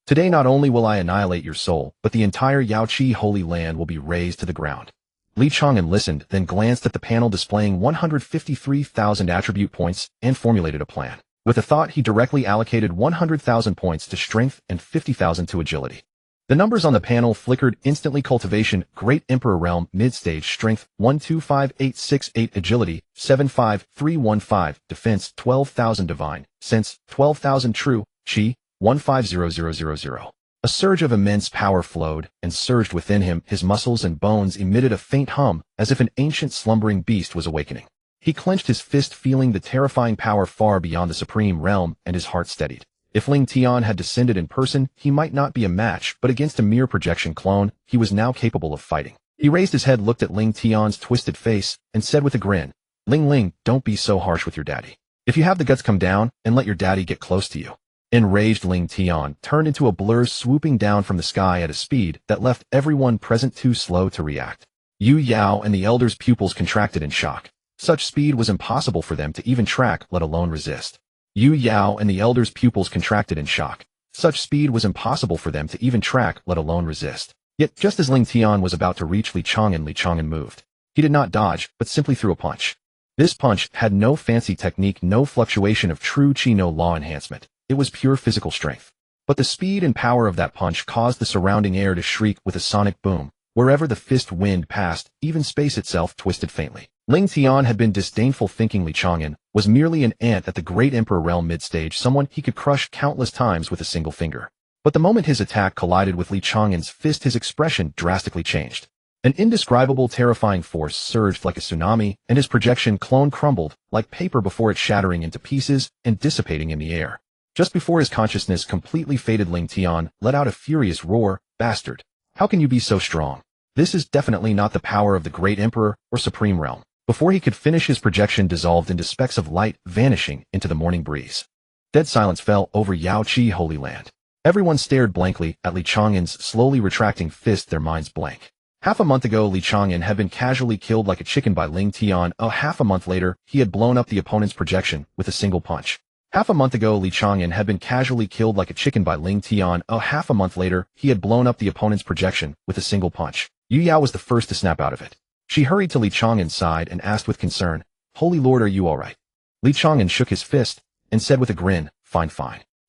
Today not only will I annihilate your soul, but the entire Yaoqi Holy Land will be razed to the ground. Li Chang'an listened, then glanced at the panel displaying 153,000 attribute points and formulated a plan. With a thought, he directly allocated 100,000 points to strength and 50,000 to agility. The numbers on the panel flickered instantly. Cultivation, Great Emperor Realm, Mid-Stage, Strength, 125868, Agility, 75315, Defense, 12,000 Divine, Sense, 12,000 True, Qi, 150000. A surge of immense power flowed and surged within him. His muscles and bones emitted a faint hum, as if an ancient slumbering beast was awakening. He clenched his fist, feeling the terrifying power far beyond the supreme realm, and his heart steadied. If Ling Tian had descended in person, he might not be a match, but against a mere projection clone, he was now capable of fighting. He raised his head, looked at Ling Tian's twisted face, and said with a grin, Ling Ling, don't be so harsh with your daddy. If you have the guts, come down and let your daddy get close to you. Enraged, Ling Tian turned into a blur, swooping down from the sky at a speed that left everyone present too slow to react. Yu Yao and the elder's pupils contracted in shock. Such speed was impossible for them to even track, let alone resist. Yu Yao and the elder's pupils contracted in shock. Such speed was impossible for them to even track, let alone resist. Yet, just as Ling Tian was about to reach Li Chang'an moved. He did not dodge, but simply threw a punch. This punch had no fancy technique, no fluctuation of true Qi, no law enhancement. It was pure physical strength. But the speed and power of that punch caused the surrounding air to shriek with a sonic boom. Wherever the fist wind passed, even space itself twisted faintly. Ling Tian had been disdainful, thinking Li Chang'an was merely an ant at the Great Emperor Realm, Mid-Stage, someone he could crush countless times with a single finger. But the moment his attack collided with Li Chang'an's fist, his expression drastically changed. An indescribable, terrifying force surged like a tsunami, and his projection clone crumbled like paper before it shattering into pieces and dissipating in the air. Just before his consciousness completely faded, Ling Tian let out a furious roar, Bastard! How can you be so strong? This is definitely not the power of the Great Emperor or Supreme Realm. Before he could finish, his projection dissolved into specks of light, vanishing into the morning breeze. Dead silence fell over Yaoqi Holy Land. Everyone stared blankly at Li Chang'an's slowly retracting fist, their minds blank. Half a month ago, Li Chang'an had been casually killed like a chicken by Ling Tian. Half a month later, he had blown up the opponent's projection with a single punch. Half a month ago, Li Chang'an had been casually killed like a chicken by Ling Tian. Half a month later, he had blown up the opponent's projection with a single punch. Yu Yao was the first to snap out of it. She hurried to Li Chang'an's side and asked with concern, Holy Lord, are you all right? Li Chang'an shook his fist and said with a grin, Fine.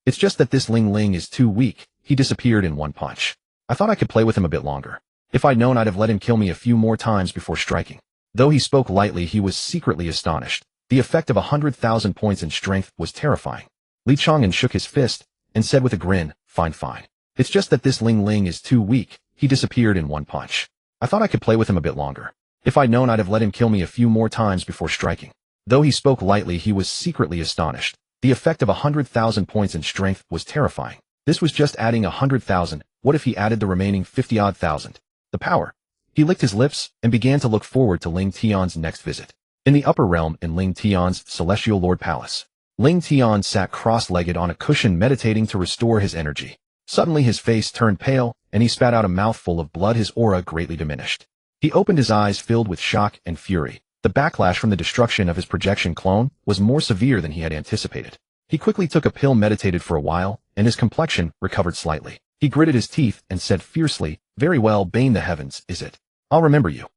It's just that this Ling Ling is too weak. He disappeared in one punch. I thought I could play with him a bit longer. If I'd known, I'd have let him kill me a few more times before striking. Though he spoke lightly, he was secretly astonished. The effect of 100,000 points in strength was terrifying. Li Chang'an shook his fist and said with a grin, Fine. It's just that this Ling Ling is too weak. He disappeared in one punch. I thought I could play with him a bit longer. If I'd known, I'd have let him kill me a few more times before striking. Though he spoke lightly, he was secretly astonished. The effect of 100,000 points in strength was terrifying. This was just adding 100,000. What if he added the remaining 50-odd thousand? The power. He licked his lips and began to look forward to Ling Tian's next visit. In the upper realm, in Ling Tian's celestial lord palace, Ling Tian sat cross-legged on a cushion, meditating to restore his energy. Suddenly his face turned pale, and he spat out a mouthful of blood, his aura greatly diminished. He opened his eyes, filled with shock and fury. The backlash from the destruction of his projection clone was more severe than he had anticipated. He quickly took a pill, meditated for a while, and his complexion recovered slightly. He gritted his teeth and said fiercely, Very well, Bane the heavens, is it? I'll remember you.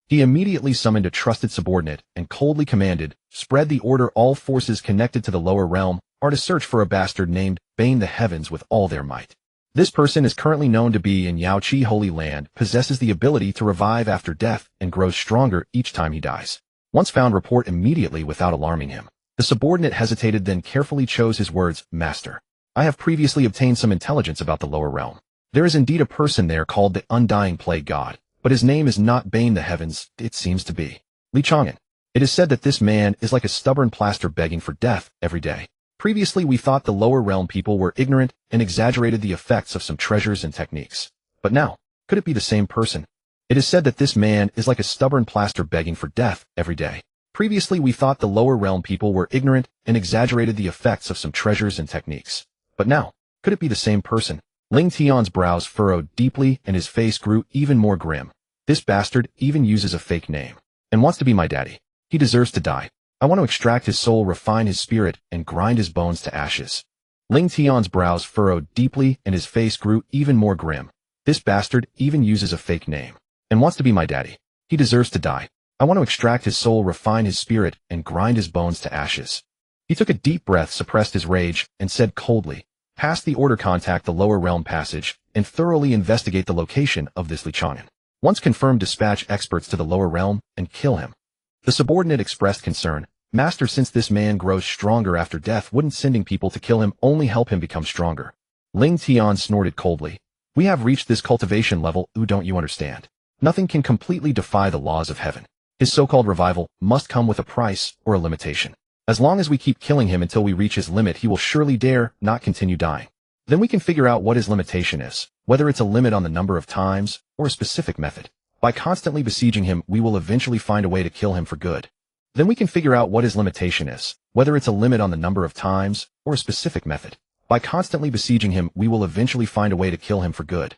He immediately summoned a trusted subordinate and coldly commanded, Spread the order. All forces connected to the lower realm are to search for a bastard named Bane the heavens with all their might. This person is currently known to be in Yaoqi Holy Land, possesses the ability to revive after death, and grows stronger each time he dies. Once found, report immediately without alarming him. The subordinate hesitated, then carefully chose his words. Master, I have previously obtained some intelligence about the lower realm. There is indeed a person there called the Undying Plague God, but his name is not Bane the Heavens, it seems to be Chang'an. It is said that this man is like a stubborn plaster begging for death every day. Previously we thought the lower realm people were ignorant and exaggerated the effects of some treasures and techniques. But now, could it be the same person? It is said that this man is like a stubborn plaster begging for death every day. Previously we thought the lower realm people were ignorant and exaggerated the effects of some treasures and techniques. But now, could it be the same person? Ling Tian's brows furrowed deeply and his face grew even more grim. This bastard even uses a fake name and wants to be my daddy. He deserves to die. I want to extract his soul, refine his spirit, and grind his bones to ashes. Ling Tian's brows furrowed deeply and his face grew even more grim. This bastard even uses a fake name and wants to be my daddy. He deserves to die. I want to extract his soul, refine his spirit, and grind his bones to ashes. He took a deep breath, suppressed his rage, and said coldly, pass the order, contact the lower realm passage, and thoroughly investigate the location of this Chang'an. Once confirmed, dispatch experts to the lower realm and kill him. The subordinate expressed concern. Master, since this man grows stronger after death, wouldn't sending people to kill him only help him become stronger? Ling Tian snorted coldly. We have reached this cultivation level, don't you understand? Nothing can completely defy the laws of heaven. His so-called revival must come with a price or a limitation. As long as we keep killing him until we reach his limit, he will surely dare not continue dying. Then we can figure out what his limitation is, whether it's a limit on the number of times or a specific method. By constantly besieging him, we will eventually find a way to kill him for good. Then we can figure out what his limitation is, whether it's a limit on the number of times or a specific method. By constantly besieging him, we will eventually find a way to kill him for good.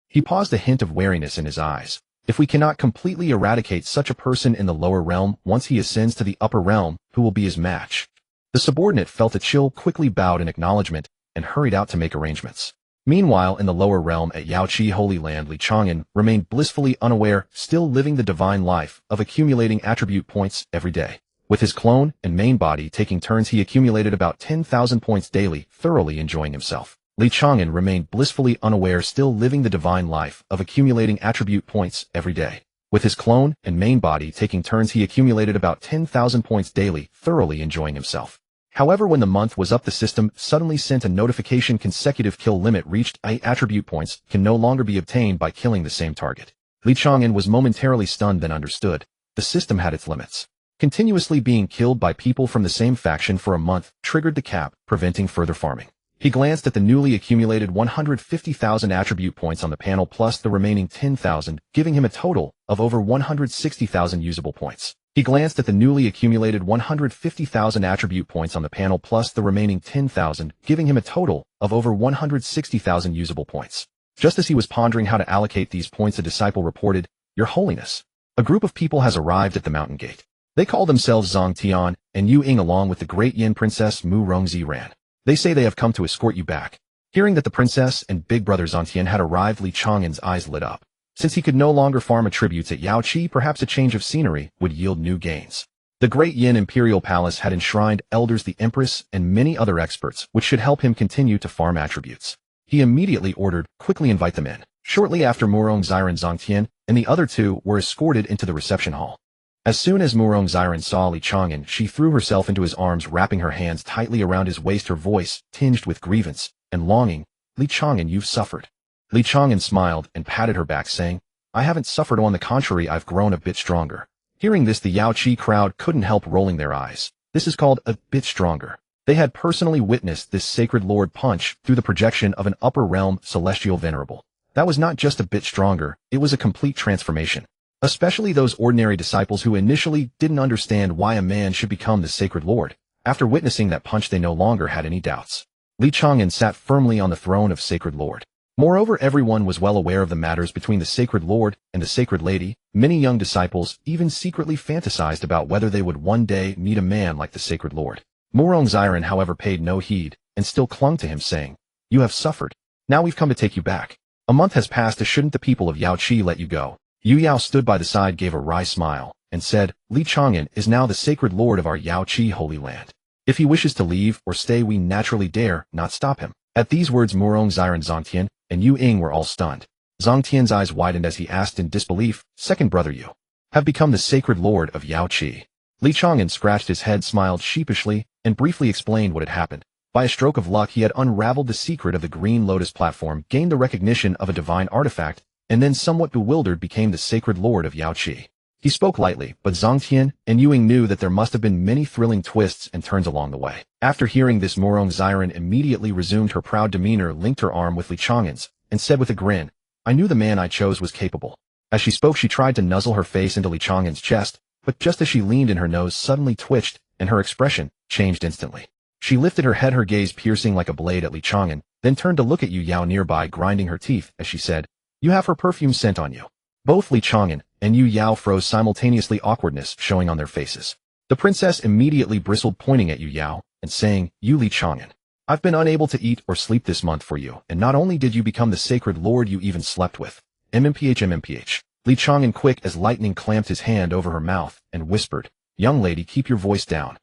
He paused, a hint of wariness in his eyes. If we cannot completely eradicate such a person in the lower realm, once he ascends to the upper realm, who will be his match? The subordinate felt a chill, quickly bowed in acknowledgement, and hurried out to make arrangements. Meanwhile, in the lower realm at Yaoqi Holy Land, Chang'an remained blissfully unaware, still living the divine life of accumulating attribute points every day. With his clone and main body taking turns, he accumulated about 10,000 points daily, thoroughly enjoying himself. Chang'an remained blissfully unaware, still living the divine life of accumulating attribute points every day. With his clone and main body taking turns, he accumulated about 10,000 points daily, thoroughly enjoying himself. However, when the month was up, the system suddenly sent a notification: consecutive kill limit reached. Attribute points can no longer be obtained by killing the same target. Chang'an was momentarily stunned, then understood. The system had its limits. Continuously being killed by people from the same faction for a month triggered the cap, preventing further farming. He glanced at the newly accumulated 150,000 attribute points on the panel plus the remaining 10,000, giving him a total of over 160,000 usable points. He glanced at the newly accumulated 150,000 attribute points on the panel plus the remaining 10,000, giving him a total of over 160,000 usable points. Just as he was pondering how to allocate these points, a disciple reported, Your Holiness, a group of people has arrived at the mountain gate. They call themselves Zhang Tian and Yu Ying, along with the great Yin princess Mu Rongzi Ran. They say they have come to escort you back. Hearing that the princess and big brother Zhangtian had arrived, Chang'an's eyes lit up. Since he could no longer farm attributes at Yaoqi, perhaps a change of scenery would yield new gains. The great Yin imperial palace had enshrined elders, the empress, and many other experts, which should help him continue to farm attributes. He immediately ordered, quickly invite them in. Shortly after, Murong Xiran, Zhangtian, and the other two were escorted into the reception hall. As soon as Murong Xiran saw Chang'an, she threw herself into his arms, wrapping her hands tightly around his waist, her voice tinged with grievance and longing. Chang'an, you've suffered. Chang'an smiled and patted her back, saying, I haven't suffered, on the contrary, I've grown a bit stronger. Hearing this, the Yaoqi crowd couldn't help rolling their eyes. This is called a bit stronger. They had personally witnessed this sacred lord punch through the projection of an upper realm celestial venerable. That was not just a bit stronger, it was a complete transformation. Especially those ordinary disciples who initially didn't understand why a man should become the sacred lord. After witnessing that punch, they no longer had any doubts. Chang'an sat firmly on the throne of sacred lord. Moreover, everyone was well aware of the matters between the sacred lord and the sacred lady. Many young disciples even secretly fantasized about whether they would one day meet a man like the sacred lord. Murong Xiran, however, paid no heed and still clung to him, saying, You have suffered. Now we've come to take you back. A month has passed. Shouldn't the people of Yaoqi let you go? Yu Yao stood by the side, gave a wry smile, and said, Chang'an is now the sacred lord of our Yaoqi Holy Land. If he wishes to leave or stay, we naturally dare not stop him. At these words, Murong Xiran, Zhangtian, and Yu Ying were all stunned. Zhangtian's eyes widened as he asked in disbelief, Second brother, you have become the sacred lord of Yaoqi. Li Chang'an scratched his head, smiled sheepishly, and briefly explained what had happened. By a stroke of luck, he had unraveled the secret of the Green Lotus platform, gained the recognition of a divine artifact, and then, somewhat bewildered, became the sacred lord of Yaoqi. He spoke lightly, but Zhang Tian and Yuying knew that there must have been many thrilling twists and turns along the way. After hearing this, Murong Xiren immediately resumed her proud demeanor, linked her arm with Li Chang'an's, and said with a grin, "I knew the man I chose was capable." As she spoke, she tried to nuzzle her face into Li Chang'an's chest, but just as she leaned in, her nose suddenly twitched, and her expression changed instantly. She lifted her head, her gaze piercing like a blade at Li Chang'an, then turned to look at Yu Yao nearby, grinding her teeth as she said, "You have her perfume scent on you." Both Li Chang'an and Yu Yao froze simultaneously, awkwardness showing on their faces. The princess immediately bristled, pointing at Yu Yao and saying, "You Li Chang'an, I've been unable to eat or sleep this month for you, and not only did you become the sacred lord, you even slept with MMPH. Li Chang'an, quick as lightning, clamped his hand over her mouth and whispered, "Young lady, keep your voice down.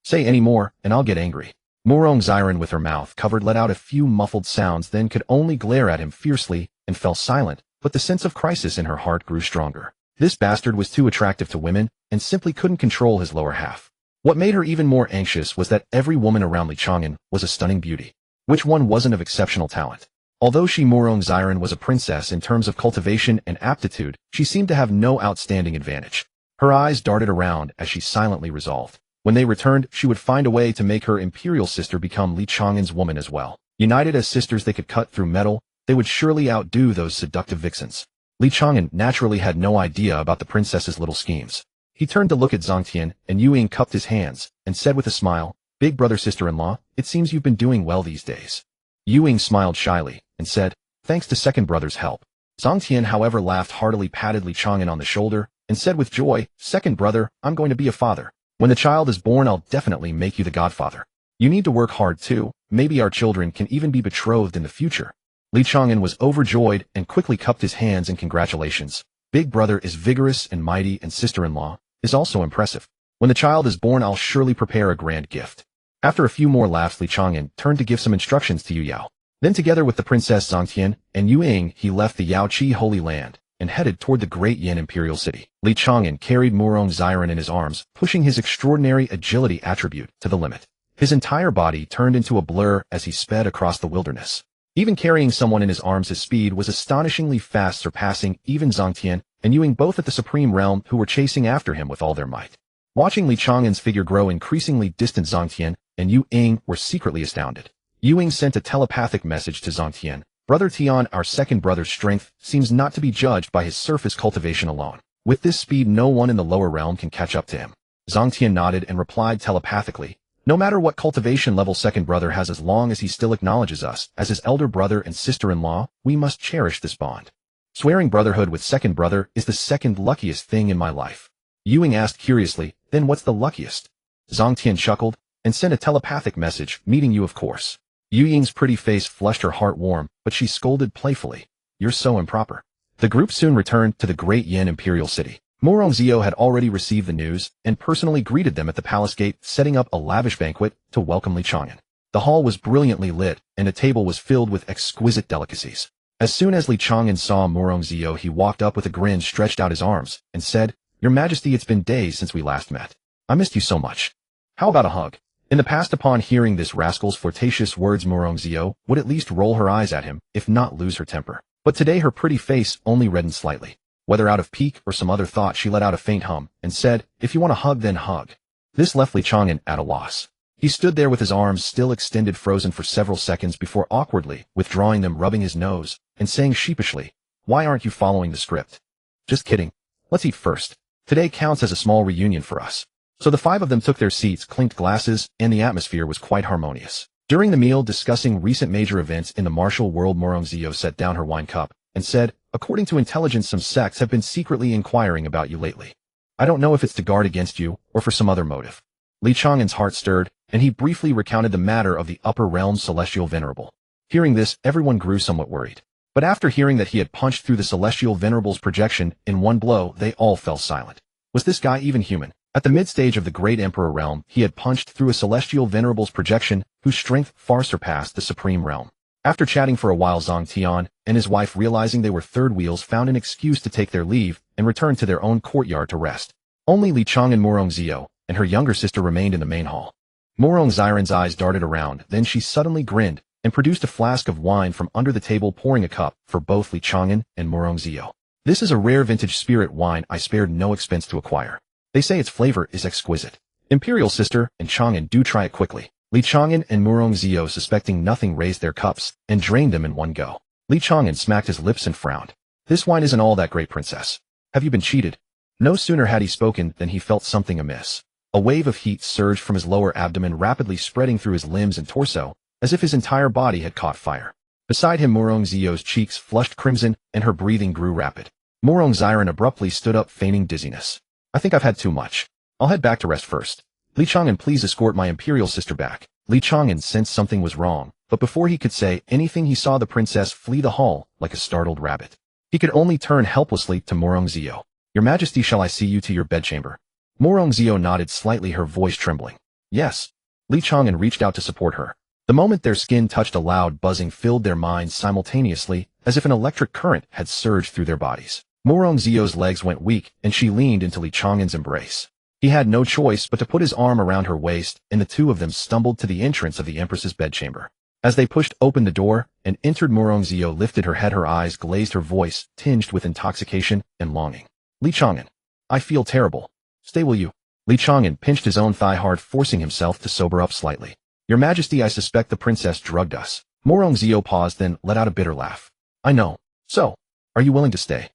Say any more, and I'll get angry." Murong Xiren, with her mouth covered, let out a few muffled sounds, then could only glare at him fiercely and fell silent, but the sense of crisis in her heart grew stronger. This bastard was too attractive to women and simply couldn't control his lower half. What made her even more anxious was that every woman around Li Chang'an was a stunning beauty. Which one wasn't of exceptional talent? Although Murong Xiren was a princess in terms of cultivation and aptitude, she seemed to have no outstanding advantage. Her eyes darted around as she silently resolved. When they returned, she would find a way to make her imperial sister become Li Chang'an's woman as well. United as sisters, they could cut through metal. They would surely outdo those seductive vixens. Li Chang'an naturally had no idea about the princess's little schemes. He turned to look at Zhang Tian, and Yuying cupped his hands and said with a smile, "Big brother, sister-in-law, it seems you've been doing well these days." Yuying smiled shyly and said, "Thanks to second brother's help." Zhang Tian, however, laughed heartily, patted Li Chang'an on the shoulder, and said with joy, "Second brother, I'm going to be a father. When the child is born, I'll definitely make you the godfather. You need to work hard too. Maybe our children can even be betrothed in the future." Li Chang'an was overjoyed and quickly cupped his hands in congratulations. Big brother is vigorous and mighty, and sister-in-law is also impressive. When the child is born, I'll surely prepare a grand gift. After a few more laughs, Li Chang'an turned to give some instructions to Yu Yao. Then, together with the princess Zhang Tian and Yuying, he left the Yaoqi Holy Land and headed toward the Great Yan Imperial City. Li Chang'an carried Murong Xiren in his arms, pushing his extraordinary agility attribute to the limit. His entire body turned into a blur as he sped across the wilderness. Even carrying someone in his arms, his speed was astonishingly fast, surpassing even Zhang Tian and Yuying, both at the Supreme Realm, who were chasing after him with all their might. Watching Li Chang'an's figure grow, increasingly distant Zhang Tian and Yuying were secretly astounded. Yuying sent a telepathic message to Zhang Tian. "Brother Tian, our second brother's strength seems not to be judged by his surface cultivation alone. With this speed, no one in the lower realm can catch up to him." Zhang Tian nodded and replied telepathically, "No matter what cultivation level second brother has, as long as he still acknowledges us as his elder brother and sister-in-law, we must cherish this bond. Swearing brotherhood with second brother is the second luckiest thing in my life." Yuying asked curiously, "Then what's the luckiest?" Zhang Tian chuckled and sent a telepathic message, "Meeting you, of course." Yuying's pretty face flushed, her heart warm, but she scolded playfully, "You're so improper." The group soon returned to the Great Yan Imperial City. Murong Xiao had already received the news and personally greeted them at the palace gate, setting up a lavish banquet to welcome Li Chang'an. The hall was brilliantly lit, and a table was filled with exquisite delicacies. As soon as Li Chang'an saw Murong Xiao, he walked up with a grin, stretched out his arms, and said, "Your Majesty, it's been days since we last met. I missed you so much. How about a hug?" In the past, upon hearing this rascal's flirtatious words, Murong Xiao would at least roll her eyes at him, if not lose her temper. But today her pretty face only reddened slightly. Whether out of pique or some other thought, she let out a faint hum and said, "If you want a hug, then hug." This left Li Chang'an at a loss. He stood there with his arms still extended, frozen for several seconds before awkwardly withdrawing them, rubbing his nose, and saying sheepishly, "Why aren't you following the script?" "Just kidding. Let's eat first. Today counts as a small reunion for us." So the five of them took their seats, clinked glasses, and the atmosphere was quite harmonious. During the meal, discussing recent major events in the martial world, Murong Xiao set down her wine cup and said, "According to intelligence, some sects have been secretly inquiring about you lately. I don't know if it's to guard against you or for some other motive." Li Chang'an's heart stirred, and he briefly recounted the matter of the upper realm's celestial venerable. Hearing this, everyone grew somewhat worried. But after hearing that he had punched through the celestial venerable's projection in one blow, they all fell silent. Was this guy even human? At the mid-stage of the Great Emperor realm, he had punched through a celestial venerable's projection, whose strength far surpassed the Supreme Realm. After chatting for a while, Zhang Tian and his wife, realizing they were third wheels, found an excuse to take their leave and return to their own courtyard to rest. Only Li Chang and Morongzio and her younger sister remained in the main hall. Morong Xiren's eyes darted around, then she suddenly grinned and produced a flask of wine from under the table, pouring a cup for both Li Chang'an and Morongzio. This is a rare vintage spirit wine I spared no expense to acquire. They say its flavor is exquisite. Imperial sister and Chang'an, do try it quickly. Li Chang'an and Morongzio, suspecting nothing, raised their cups and drained them in one go. Li Chang'an smacked his lips and frowned. This wine isn't all that great, princess. Have you been cheated? No sooner had he spoken than he felt something amiss. A wave of heat surged from his lower abdomen, rapidly spreading through his limbs and torso, as if his entire body had caught fire. Beside him, Morongzio's cheeks flushed crimson and her breathing grew rapid. Morong Xiren abruptly stood up, feigning dizziness. I think I've had too much. I'll head back to rest first. Li Chang'an, please escort my imperial sister back. Li Chang'an sensed something was wrong, but before he could say anything, he saw the princess flee the hall like a startled rabbit. He could only turn helplessly to Morongzio. Your Majesty, shall I see you to your bedchamber? Morongzio nodded slightly, her voice trembling. Yes. Li Chang'an reached out to support her. The moment their skin touched, a loud buzzing filled their minds simultaneously, as if an electric current had surged through their bodies. Morongzio's legs went weak, and she leaned into Li Chang'an's embrace. He had no choice but to put his arm around her waist, and the two of them stumbled to the entrance of the Empress's bedchamber. As they pushed open the door and entered, Morongzio lifted her head, her eyes glazed, her voice tinged with intoxication and longing. Li Chang'an, I feel terrible. Stay, will you? Li Chang'an pinched his own thigh hard, forcing himself to sober up slightly. Your Majesty, I suspect the princess drugged us. Morongzio paused, then let out a bitter laugh. I know. So, are you willing to stay?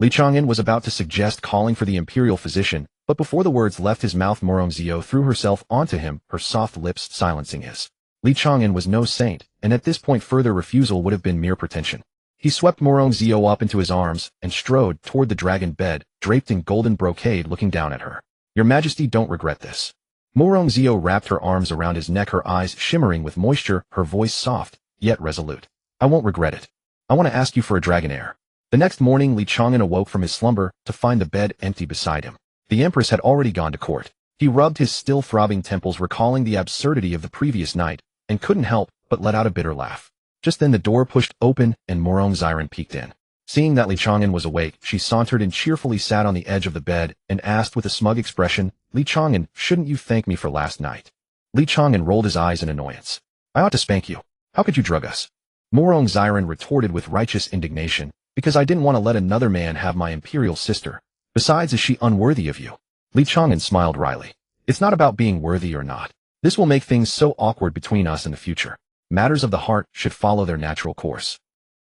Li Chang'an was about to suggest calling for the imperial physician, but before the words left his mouth, Morongzio threw herself onto him, her soft lips silencing his. Li Chang'an was no saint, and at this point further refusal would have been mere pretension. He swept Morongzio up into his arms and strode toward the dragon bed, draped in golden brocade, looking down at her. Your Majesty, don't regret this. Morongzio wrapped her arms around his neck, her eyes shimmering with moisture, her voice soft, yet resolute. I won't regret it. I want to ask you for a dragon heir. The next morning, Li Chang'an awoke from his slumber to find the bed empty beside him. The Empress had already gone to court. He rubbed his still throbbing temples, recalling the absurdity of the previous night, and couldn't help but let out a bitter laugh. Just then the door pushed open and Morong Xiren peeked in. Seeing that Li Chang'an was awake, she sauntered and cheerfully sat on the edge of the bed and asked with a smug expression, Li Chang'an, shouldn't you thank me for last night? Li Chang'an rolled his eyes in annoyance. I ought to spank you. How could you drug us? Morong Xiren retorted with righteous indignation, because I didn't want to let another man have my imperial sister. Besides, is she unworthy of you? Li Chang'an smiled wryly. It's not about being worthy or not. This will make things so awkward between us in the future. Matters of the heart should follow their natural course.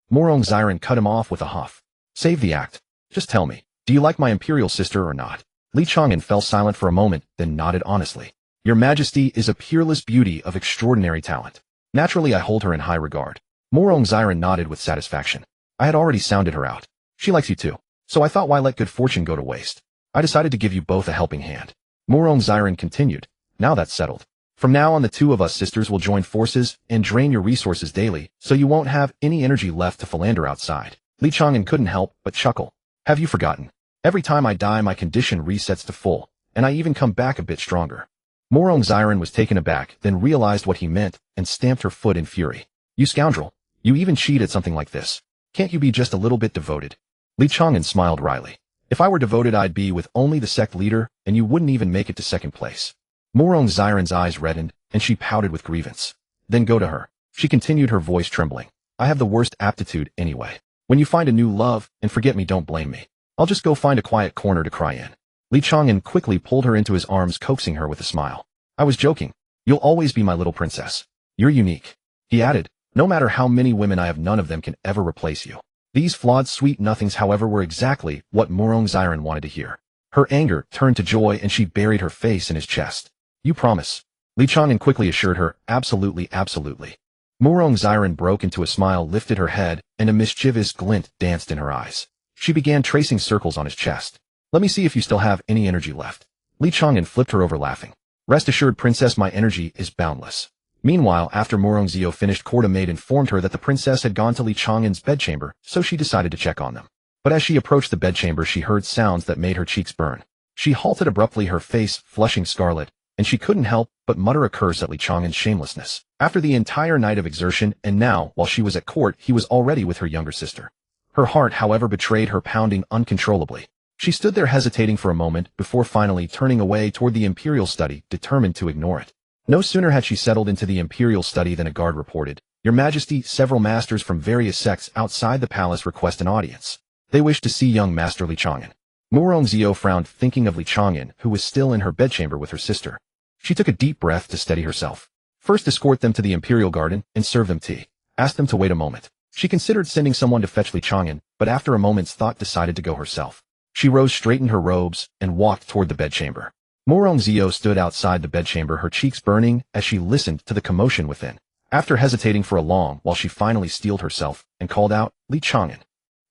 Morong Xiren cut him off with a huff. Save the act. Just tell me, do you like my imperial sister or not? Li Chang'an fell silent for a moment, then nodded honestly. Your Majesty is a peerless beauty of extraordinary talent. Naturally, I hold her in high regard. Morong Xiren nodded with satisfaction. I had already sounded her out. She likes you too. So I thought, why let good fortune go to waste? I decided to give you both a helping hand. Morong Xiren continued. Now that's settled. From now on, the two of us sisters will join forces and drain your resources daily, so you won't have any energy left to philander outside. Li Chang'an couldn't help but chuckle. Have you forgotten? Every time I die, my condition resets to full, and I even come back a bit stronger. Morong Xiren was taken aback, then realized what he meant, and stamped her foot in fury. You scoundrel! You even cheat at something like this. Can't you be just a little bit devoted? Li Chang'an smiled wryly. If I were devoted, I'd be with only the sect leader, and you wouldn't even make it to second place. Morong Xiren's eyes reddened, and she pouted with grievance. Then go to her. She continued, her voice trembling. I have the worst aptitude anyway. When you find a new love, and forget me, don't blame me. I'll just go find a quiet corner to cry in. Li Chang'an quickly pulled her into his arms, coaxing her with a smile. I was joking. You'll always be my little princess. You're unique. He added, no matter how many women I have, none of them can ever replace you. These flawed sweet nothings, however, were exactly what Morong Xiren wanted to hear. Her anger turned to joy, and she buried her face in his chest. You promise? Li Chang'an quickly assured her, absolutely, absolutely. Morong Xiren broke into a smile, lifted her head, and a mischievous glint danced in her eyes. She began tracing circles on his chest. Let me see if you still have any energy left. Li Chang'an flipped her over, laughing. Rest assured, princess, my energy is boundless. Meanwhile, after Morongzio finished court, a maid informed her that the princess had gone to Li Chang'an's bedchamber, so she decided to check on them. But as she approached the bedchamber, she heard sounds that made her cheeks burn. She halted abruptly, her face flushing scarlet, and she couldn't help but mutter a curse at Li Chang'an's shamelessness. After the entire night of exertion, and now, while she was at court, he was already with her younger sister. Her heart, however, betrayed her, pounding uncontrollably. She stood there hesitating for a moment before finally turning away toward the Imperial study, determined to ignore it. No sooner had she settled into the Imperial study than a guard reported, "Your Majesty, several masters from various sects outside the palace request an audience. They wish to see young Master Li Chang'an." Murongzio frowned, thinking of Li Chang'an, who was still in her bedchamber with her sister. She took a deep breath to steady herself. First, escort them to the Imperial garden and serve them tea. Ask them to wait a moment. She considered sending someone to fetch Li Chang'an, but after a moment's thought decided to go herself. She rose, straightened her robes, and walked toward the bedchamber. Murongzio stood outside the bedchamber, her cheeks burning as she listened to the commotion within. After hesitating for a long while, she finally steeled herself and called out, "Li Chang'an,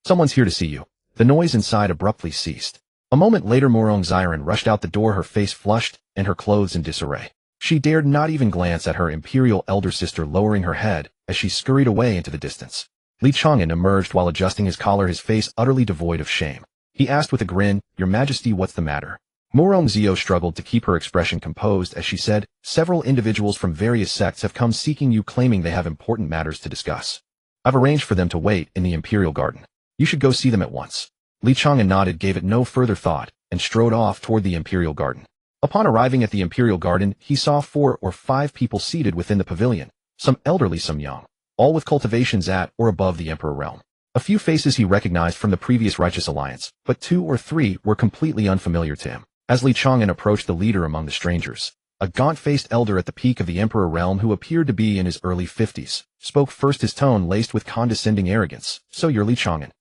someone's here to see you." The noise inside abruptly ceased. A moment later, Murongzio rushed out the door, her face flushed and her clothes in disarray. She dared not even glance at her imperial elder sister, lowering her head as she scurried away into the distance. Li Chang'an emerged while adjusting his collar, his face utterly devoid of shame. He asked with a grin, "Your Majesty, what's the matter?" Murongzio struggled to keep her expression composed as she said, "Several individuals from various sects have come seeking you, claiming they have important matters to discuss. I've arranged for them to wait in the Imperial garden. You should go see them at once." Li Chang'an nodded, gave it no further thought, and strode off toward the Imperial garden. Upon arriving at the Imperial garden, he saw 4 or 5 people seated within the pavilion, some elderly, some young, all with cultivations at or above the Emperor realm. A few faces he recognized from the previous Righteous Alliance, but 2 or 3 were completely unfamiliar to him. As Li Chang'an approached the leader among the strangers, a gaunt-faced elder at the peak of the Emperor realm who appeared to be in his early 50s, spoke first, his tone laced with condescending arrogance. "So you're Li Chang'an.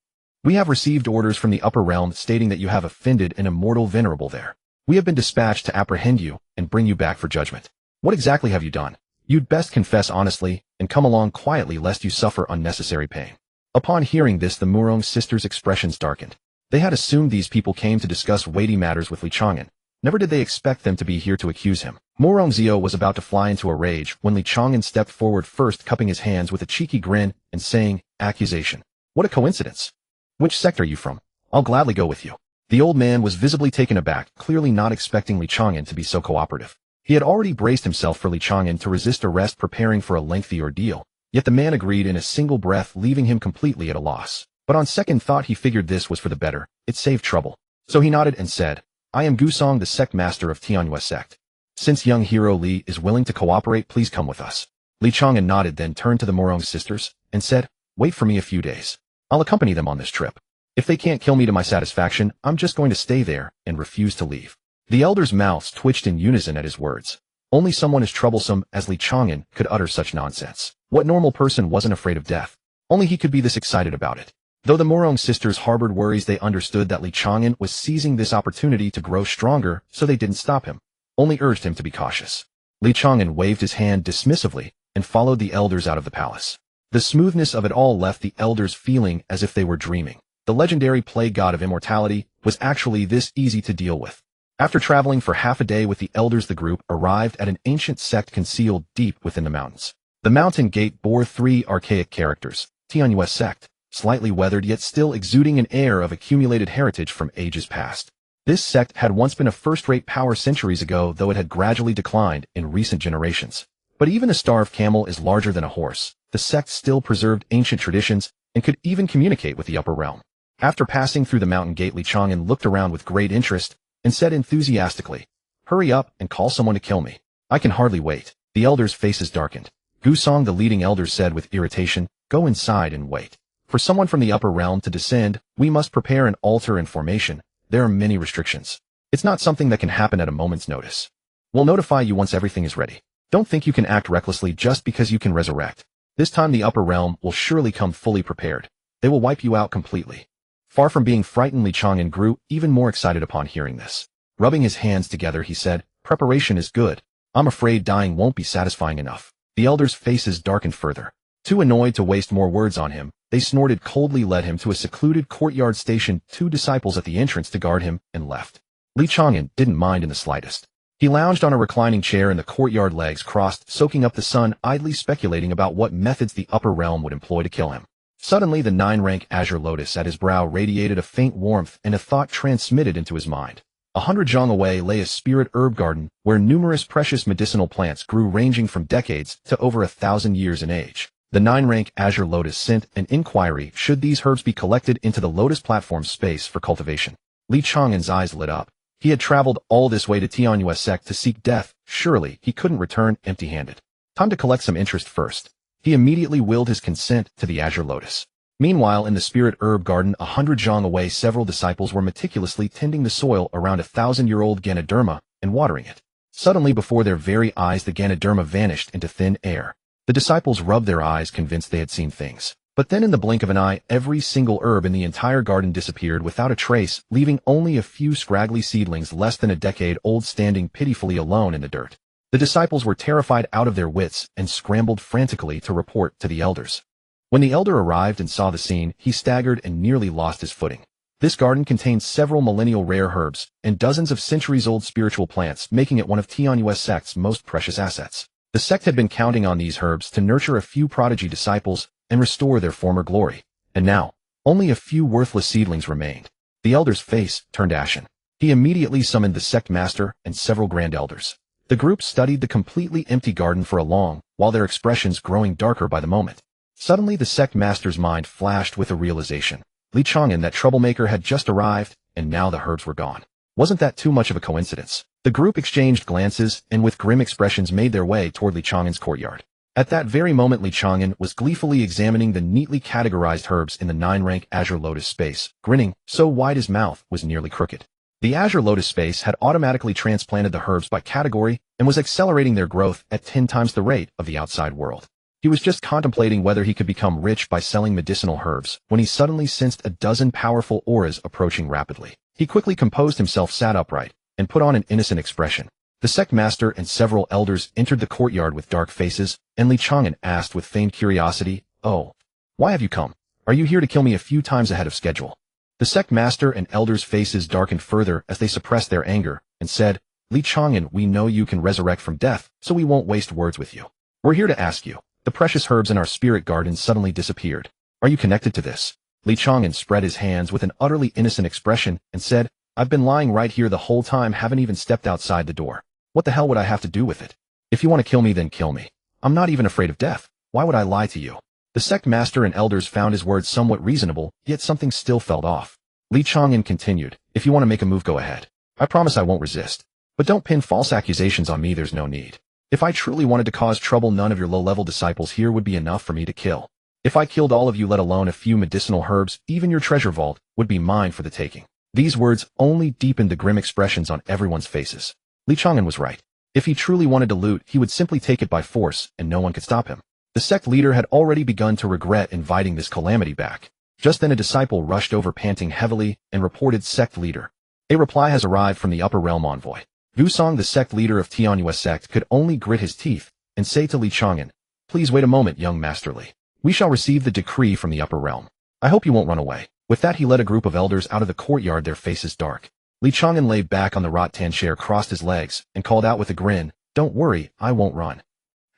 We have received orders from the upper realm stating that you have offended an immortal venerable there. We have been dispatched to apprehend you and bring you back for judgment. What exactly have you done? You'd best confess honestly and come along quietly lest you suffer unnecessary pain." Upon hearing this, the Murong sisters' expressions darkened. They had assumed these people came to discuss weighty matters with Li Chang'an. Never did they expect them to be here to accuse him. Murongzio was about to fly into a rage when Li Chang'an stepped forward, first cupping his hands with a cheeky grin and saying, "Accusation. What a coincidence. Which sect are you from? I'll gladly go with you." The old man was visibly taken aback, clearly not expecting Li Chang'an to be so cooperative. He had already braced himself for Li Chang'an to resist arrest, preparing for a lengthy ordeal, yet the man agreed in a single breath, leaving him completely at a loss. But on second thought, he figured this was for the better. It saved trouble. So he nodded and said, "I am Gusong, the sect master of Tianyue sect. Since young hero Li is willing to cooperate, please come with us." Li Chang'an nodded, then turned to the Murong sisters and said, "Wait for me a few days. I'll accompany them on this trip. If they can't kill me to my satisfaction, I'm just going to stay there and refuse to leave." The elders' mouths twitched in unison at his words. Only someone as troublesome as Li Chang'an could utter such nonsense. What normal person wasn't afraid of death? Only he could be this excited about it. Though the Murong sisters harbored worries, they understood that Li Chang'an was seizing this opportunity to grow stronger, so they didn't stop him, only urged him to be cautious. Li Chang'an waved his hand dismissively and followed the elders out of the palace. The smoothness of it all left the elders feeling as if they were dreaming. The legendary plague god of immortality was actually this easy to deal with. After traveling for half a day with the elders, the group arrived at an ancient sect concealed deep within the mountains. The mountain gate bore 3 archaic characters: Tianyue sect, slightly weathered yet still exuding an air of accumulated heritage from ages past. This sect had once been a first-rate power centuries ago, though it had gradually declined in recent generations. But even a starved camel is larger than a horse. The sect still preserved ancient traditions and could even communicate with the upper realm. After passing through the mountain gate, Li Chang'an looked around with great interest and said enthusiastically, "Hurry up and call someone to kill me. I can hardly wait." The elders' faces darkened. Gusong, the leading elder, said with irritation, "Go inside and wait. For someone from the upper realm to descend, we must prepare an altar and formation. There are many restrictions. It's not something that can happen at a moment's notice. We'll notify you once everything is ready. Don't think you can act recklessly just because you can resurrect. This time the upper realm will surely come fully prepared. They will wipe you out completely." Far from being frightened, Li Chang'an grew even more excited upon hearing this. Rubbing his hands together, he said, "Preparation is good. I'm afraid dying won't be satisfying enough." The elders' faces darkened further. Too annoyed to waste more words on him, they snorted coldly, led him to a secluded courtyard, stationed 2 disciples at the entrance to guard him, and left. Li Chang'an didn't mind in the slightest. He lounged on a reclining chair in the courtyard, legs crossed, soaking up the sun, idly speculating about what methods the upper realm would employ to kill him. Suddenly, the 9-rank azure lotus at his brow radiated a faint warmth, and a thought transmitted into his mind. 100 zhang away lay a spirit herb garden, where numerous precious medicinal plants grew, ranging from decades to over 1,000 years in age. The 9-rank azure lotus sent an inquiry should these herbs be collected into the lotus platform space for cultivation. Li Chang'an's eyes lit up. He had traveled all this way to Tianyue sect to seek death. Surely he couldn't return empty-handed. Time to collect some interest first. He immediately willed his consent to the Azure Lotus. Meanwhile, in the Spirit Herb Garden 100 zhang away, several disciples were meticulously tending the soil around a 1,000-year-old Ganoderma and watering it. Suddenly, before their very eyes, the Ganoderma vanished into thin air. The disciples rubbed their eyes, convinced they had seen things. But then in the blink of an eye, every single herb in the entire garden disappeared without a trace, leaving only a few scraggly seedlings less than a decade old standing pitifully alone in the dirt. The disciples were terrified out of their wits and scrambled frantically to report to the elders. When the elder arrived and saw the scene, he staggered and nearly lost his footing. This garden contained several millennial rare herbs and dozens of centuries-old spiritual plants, making it one of Tianyue sect's most precious assets. The sect had been counting on these herbs to nurture a few prodigy disciples and restore their former glory. And now, only a few worthless seedlings remained. The elder's face turned ashen. He immediately summoned the sect master and several grand elders. The group studied the completely empty garden for a long while, their expressions growing darker by the moment. Suddenly, the sect master's mind flashed with a realization. Li Chang'an, that troublemaker, had just arrived, and now the herbs were gone. Wasn't that too much of a coincidence? The group exchanged glances and with grim expressions made their way toward Li Chang'an's courtyard. At that very moment, Li Chang'an was gleefully examining the neatly categorized herbs in the 9-rank Azure Lotus space, grinning so wide his mouth was nearly crooked. The Azure Lotus space had automatically transplanted the herbs by category and was accelerating their growth at 10 times the rate of the outside world. He was just contemplating whether he could become rich by selling medicinal herbs when he suddenly sensed a dozen powerful auras approaching rapidly. He quickly composed himself, sat upright, and put on an innocent expression. The sect master and several elders entered the courtyard with dark faces, and Li Chang'an asked with feigned curiosity, "Oh, why have you come? Are you here to kill me a few times ahead of schedule?" The sect master and elders' faces darkened further as they suppressed their anger and said, "Li Chang'an, we know you can resurrect from death, so we won't waste words with you. We're here to ask you. The precious herbs in our spirit garden suddenly disappeared. Are you connected to this?" Li Chang'an spread his hands with an utterly innocent expression and said, "I've been lying right here the whole time, haven't even stepped outside the door. What the hell would I have to do with it? If you want to kill me, then kill me. I'm not even afraid of death. Why would I lie to you?" The sect master and elders found his words somewhat reasonable, yet something still felt off. Li Chang'an continued, "If you want to make a move, go ahead. I promise I won't resist. But don't pin false accusations on me, there's no need. If I truly wanted to cause trouble, none of your low-level disciples here would be enough for me to kill. If I killed all of you, let alone a few medicinal herbs, even your treasure vault would be mine for the taking." These words only deepened the grim expressions on everyone's faces. Li Chang'an was right. If he truly wanted to loot, he would simply take it by force, and no one could stop him. The sect leader had already begun to regret inviting this calamity back. Just then a disciple rushed over panting heavily and reported, "Sect leader, a reply has arrived from the upper realm envoy." Gusong, the sect leader of Tianyue sect, could only grit his teeth and say to Li Chang'an, "Please wait a moment, young Master Li. We shall receive the decree from the upper realm. I hope you won't run away." With that, he led a group of elders out of the courtyard, their faces dark. Li Chang'an lay back on the rattan chair, crossed his legs, and called out with a grin, "Don't worry, I won't run.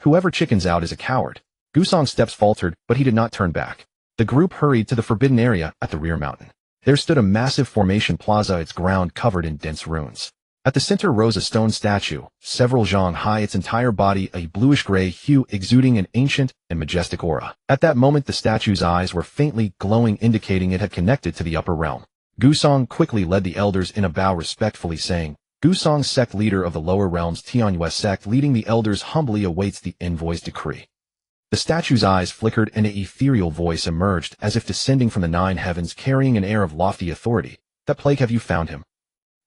Whoever chickens out is a coward." Gusong's steps faltered, but he did not turn back. The group hurried to the forbidden area at the rear mountain. There stood a massive formation plaza, its ground covered in dense ruins. At the center rose a stone statue, several zhang high, its entire body a bluish-gray hue exuding an ancient and majestic aura. At that moment, the statue's eyes were faintly glowing, indicating it had connected to the upper realm. Gusong quickly led the elders in a bow, respectfully saying, "Gusong, sect leader of the lower realms, Tianyue sect, leading the elders, humbly awaits the envoy's decree." The statue's eyes flickered and an ethereal voice emerged as if descending from the 9 heavens, carrying an air of lofty authority. "That plague, have you found him?"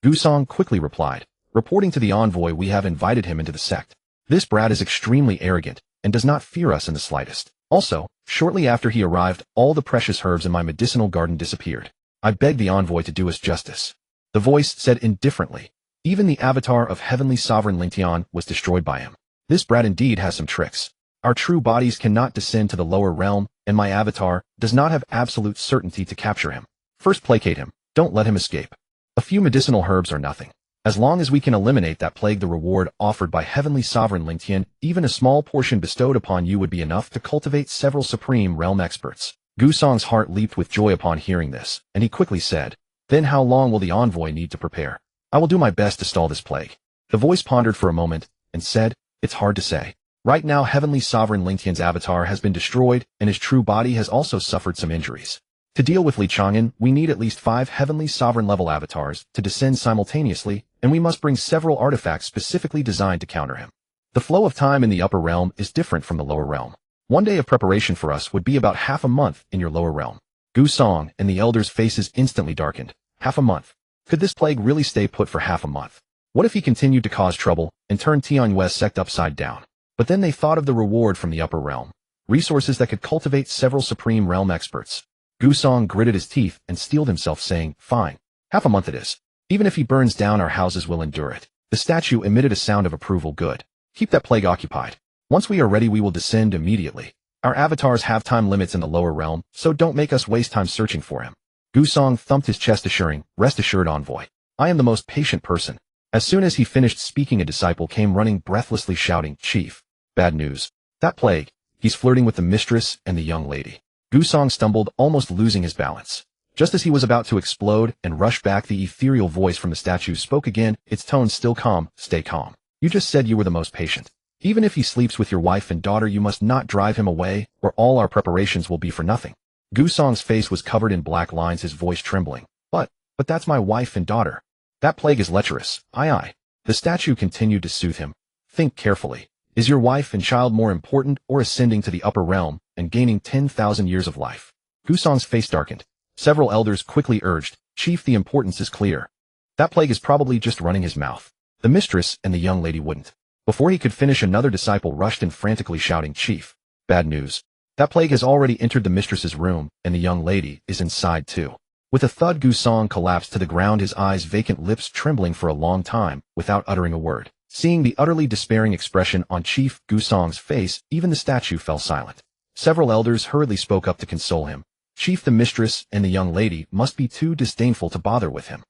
Gusong quickly replied, "Reporting to the envoy, we have invited him into the sect. This brat is extremely arrogant and does not fear us in the slightest. Also, shortly after he arrived, all the precious herbs in my medicinal garden disappeared. I beg the envoy to do us justice." The voice said indifferently, "Even the avatar of heavenly sovereign Lingtian was destroyed by him. This brat indeed has some tricks. Our true bodies cannot descend to the lower realm, and my avatar does not have absolute certainty to capture him. First placate him, don't let him escape. A few medicinal herbs are nothing. As long as we can eliminate that plague, the reward offered by heavenly sovereign Lingtian, even a small portion bestowed upon you, would be enough to cultivate several supreme realm experts." Gusong's heart leaped with joy upon hearing this, and he quickly said, "Then how long will the envoy need to prepare? I will do my best to stall this plague." The voice pondered for a moment and said, "It's hard to say. Right now, heavenly sovereign Lingtian's avatar has been destroyed, and his true body has also suffered some injuries. To deal with Li Chang'an, we need at least 5 heavenly sovereign-level avatars to descend simultaneously, and we must bring several artifacts specifically designed to counter him. The flow of time in the upper realm is different from the lower realm. 1 day of preparation for us would be about half a month in your lower realm. Gu Song and the elders' faces instantly darkened. Half a month. Could this plague really stay put for half a month? What if he continued to cause trouble and turn Tianyue's sect upside down? But then they thought of the reward from the upper realm. Resources that could cultivate several supreme realm experts. Gu Song gritted his teeth and steeled himself, saying, "Fine. Half a month it is. Even if he burns down our houses, we'll endure it." The statue emitted a sound of approval. Good. Keep that plague occupied. Once we are ready, we will descend immediately. Our avatars have time limits in the lower realm, so don't make us waste time searching for him. Gu Song thumped his chest, assuring, "Rest assured, envoy. I am the most patient person." As soon as he finished speaking, a disciple came running breathlessly, shouting, "Chief, bad news. That plague, he's flirting with the mistress and the young lady." Gu Song stumbled, almost losing his balance. Just as he was about to explode and rush back, the ethereal voice from the statue spoke again, its tone still calm. "Stay calm. You just said you were the most patient. Even if he sleeps with your wife and daughter, you must not drive him away, or all our preparations will be for nothing." Gu Song's face was covered in black lines, his voice trembling. But that's my wife and daughter. That plague is lecherous. Aye. The statue continued to soothe him. "Think carefully. Is your wife and child more important, or ascending to the upper realm and gaining 10,000 years of life?" Gu Song's face darkened. Several elders quickly urged, "Chief, the importance is clear. That plague is probably just running his mouth. The mistress and the young lady wouldn't." Before he could finish, another disciple rushed in frantically, shouting, "Chief, bad news. That plague has already entered the mistress's room, and the young lady is inside too." With a thud, Gu Song collapsed to the ground, his eyes vacant, lips trembling for a long time, without uttering a word. Seeing the utterly despairing expression on Chief Gu Song's face, even the statue fell silent. Several elders hurriedly spoke up to console him. "Chief, the mistress and the young lady must be too disdainful to bother with him."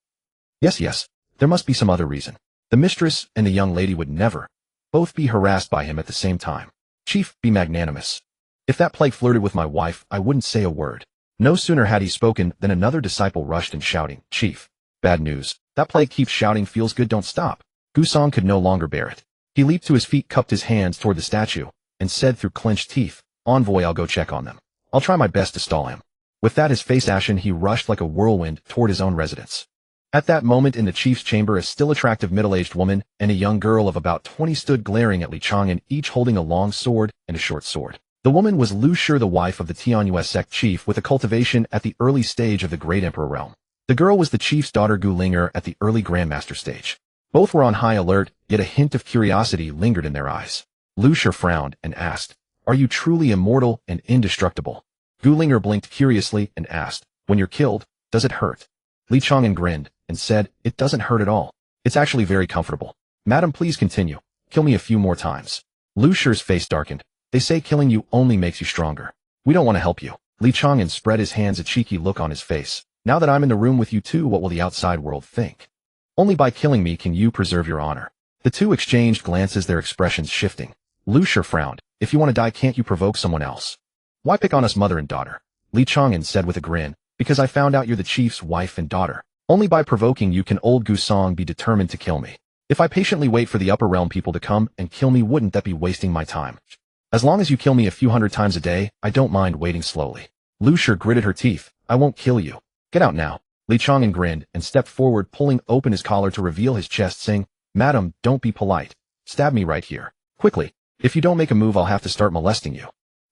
Yes, there must be some other reason. The mistress and the young lady would never both be harassed by him at the same time. "Chief, be magnanimous. If that plague flirted with my wife, I wouldn't say a word." No sooner had he spoken than another disciple rushed in, shouting, "Chief, bad news. That plague keeps shouting, feels good, don't stop." Gu Song could no longer bear it. He leaped to his feet, cupped his hands toward the statue, and said through clenched teeth, "Envoy, I'll go check on them. I'll try my best to stall him." With that, his face ashen, he rushed like a whirlwind toward his own residence. At that moment, in the chief's chamber, a still attractive middle-aged woman and a young girl of about 20 stood glaring at Li Chang'an, each holding a long sword and a short sword. The woman was Lu Shi, the wife of the Tianyue sect chief, with a cultivation at the early stage of the Great Emperor realm. The girl was the chief's daughter, Gu Linger, at the early Grandmaster stage. Both were on high alert, yet a hint of curiosity lingered in their eyes. Lu Shi frowned and asked, "Are you truly immortal and indestructible?" Gu Linger blinked curiously and asked, "When you're killed, does it hurt?" Li Chang'an grinned and said, "It doesn't hurt at all. It's actually very comfortable. Madam, please continue. Kill me a few more times." Lu Shi's face darkened. "They say killing you only makes you stronger. We don't want to help you." Li Chang'an spread his hands, a cheeky look on his face. "Now that I'm in the room with you too, what will the outside world think? Only by killing me can you preserve your honor." The two exchanged glances, their expressions shifting. Lu Shi frowned. "If you want to die, can't you provoke someone else? Why pick on us, mother and daughter?" Li Chang'an said with a grin, "Because I found out you're the chief's wife and daughter. Only by provoking you can old Gu Song be determined to kill me. If I patiently wait for the upper realm people to come and kill me, wouldn't that be wasting my time? As long as you kill me a few hundred times a day, I don't mind waiting slowly." Lu Shi gritted her teeth. "I won't kill you. Get out now." Li Chang'an grinned and stepped forward, pulling open his collar to reveal his chest, saying, "Madam, don't be polite. Stab me right here. Quickly. If you don't make a move, I'll have to start molesting you."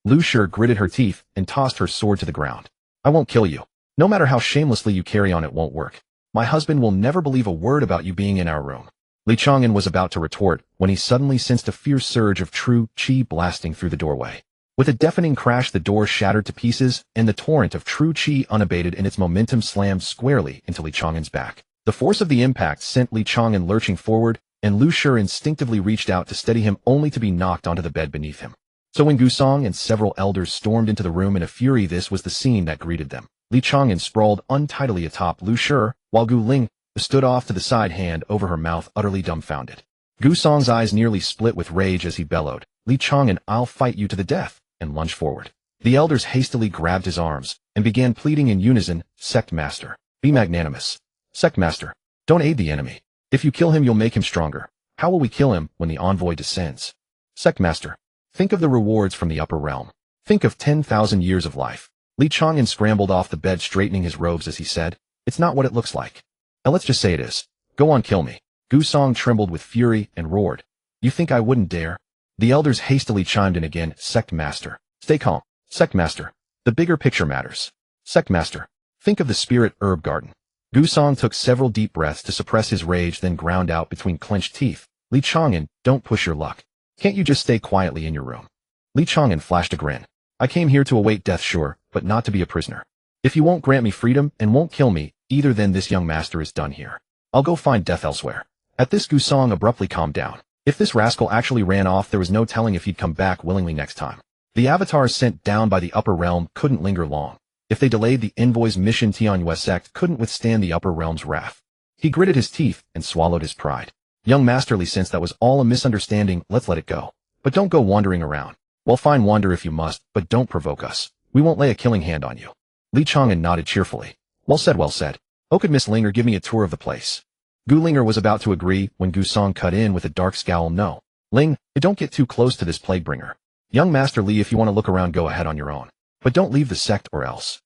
Lu Shi gritted her teeth and tossed her sword to the ground. "I won't kill you. No matter how shamelessly you carry on, it won't work. My husband will never believe a word about you being in our room." Li Chang'an was about to retort when he suddenly sensed a fierce surge of true qi blasting through the doorway. With a deafening crash, the door shattered to pieces, and the torrent of true qi, unabated in its momentum, slammed squarely into Li Chang'an's back. The force of the impact sent Li Chang'an lurching forward, and Lu Shi instinctively reached out to steady him, only to be knocked onto the bed beneath him. So when Gu Song and several elders stormed into the room in a fury, this was the scene that greeted them. Li Chang'an sprawled untidily atop Lu Shi, while Gu Ling stood off to the side, hand over her mouth, utterly dumbfounded. Gu Song's eyes nearly split with rage as he bellowed, "Li Chang'an, I'll fight you to the death," and lunged forward. The elders hastily grabbed his arms and began pleading in unison, "Sect Master, be magnanimous. Sect Master, don't aid the enemy. If you kill him, you'll make him stronger. How will we kill him when the envoy descends? Sect Master, think of the rewards from the upper realm. Think of 10,000 years of life. Li Chang'an scrambled off the bed, straightening his robes as he said, "It's not what it looks like. Now let's just say it is. Go on, kill me." Gu Song trembled with fury and roared, "You think I wouldn't dare?" The elders hastily chimed in again, "Sect Master. Stay calm. Sect Master. The bigger picture matters. Sect Master. Think of the spirit herb garden." Gu Song took several deep breaths to suppress his rage, then ground out between clenched teeth, "Li Chang'an, don't push your luck. Can't you just stay quietly in your room?" Li Chang'an flashed a grin. "I came here to await death, sure, but not to be a prisoner. If you won't grant me freedom and won't kill me, either then this young master is done here. I'll go find death elsewhere." At this, Gu Song abruptly calmed down. If this rascal actually ran off, there was no telling if he'd come back willingly next time. The avatars sent down by the upper realm couldn't linger long. If they delayed, the envoy's mission, Tianyue sect couldn't withstand the upper realm's wrath. He gritted his teeth and swallowed his pride. "Young Masterly, since that was all a misunderstanding, let's let it go. But don't go wandering around. Well, fine, wander if you must, but don't provoke us. We won't lay a killing hand on you." Li Chang'an nodded cheerfully. Well said, well said. "Oh, could Miss Linger give me a tour of the place?" Gu Linger was about to agree when Gu Song cut in with a dark scowl. "No. Ling, don't get too close to this plague bringer. Young Master Li, if you want to look around, go ahead on your own. But don't leave the sect or else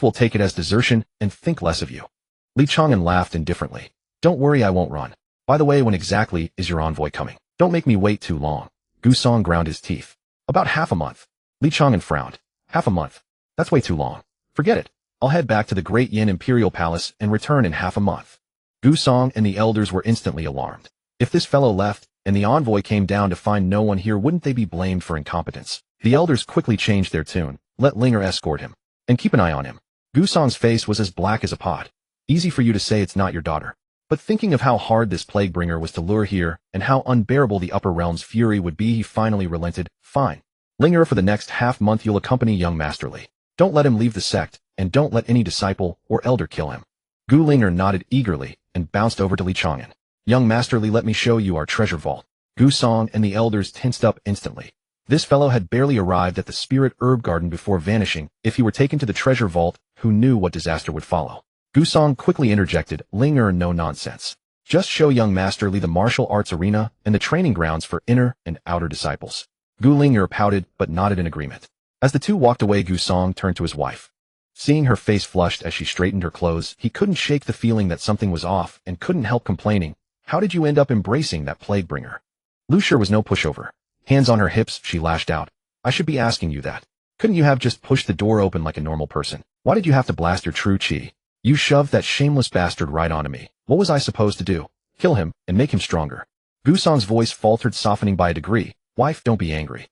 we'll take it as desertion and think less of you." Li Chang'an laughed indifferently. "Don't worry, I won't run. By the way, when exactly is your envoy coming? Don't make me wait too long." Gu Song ground his teeth. "About half a month." Li Chang'an frowned. "Half a month? That's way too long. Forget it. I'll head back to the Great Yin Imperial Palace and return in half a month." Gu Song and the elders were instantly alarmed. If this fellow left, and the envoy came down to find no one here, wouldn't they be blamed for incompetence? The elders quickly changed their tune. "Let Linger escort him. And keep an eye on him." Gu Song's face was as black as a pot. "Easy for you to say it's not your daughter. But thinking of how hard this plague bringer was to lure here, and how unbearable the upper realm's fury would be, he finally relented. "Fine. Linger, for the next half-month you'll accompany young Master Li. Don't let him leave the sect, and don't let any disciple or elder kill him." Gu Linger nodded eagerly and bounced over to Li Chang'an. "Young Master Li, let me show you our treasure vault." Gu Song and the elders tensed up instantly. This fellow had barely arrived at the spirit herb garden before vanishing. If he were taken to the treasure vault, who knew what disaster would follow? Gu Song quickly interjected, "Linger, no nonsense. Just show young Master Li the martial arts arena and the training grounds for inner and outer disciples." Gu Linger pouted but nodded in agreement. As the two walked away, Gu Song turned to his wife. Seeing her face flushed as she straightened her clothes, he couldn't shake the feeling that something was off and couldn't help complaining. "How did you end up embracing that plague bringer?" Lu Shur was no pushover. Hands on her hips, she lashed out. "I should be asking you that. Couldn't you have just pushed the door open like a normal person? Why did you have to blast your true chi? You shoved that shameless bastard right onto me. What was I supposed to do? Kill him and make him stronger?" Gu Song's voice faltered, softening by a degree. "Wife, don't be angry.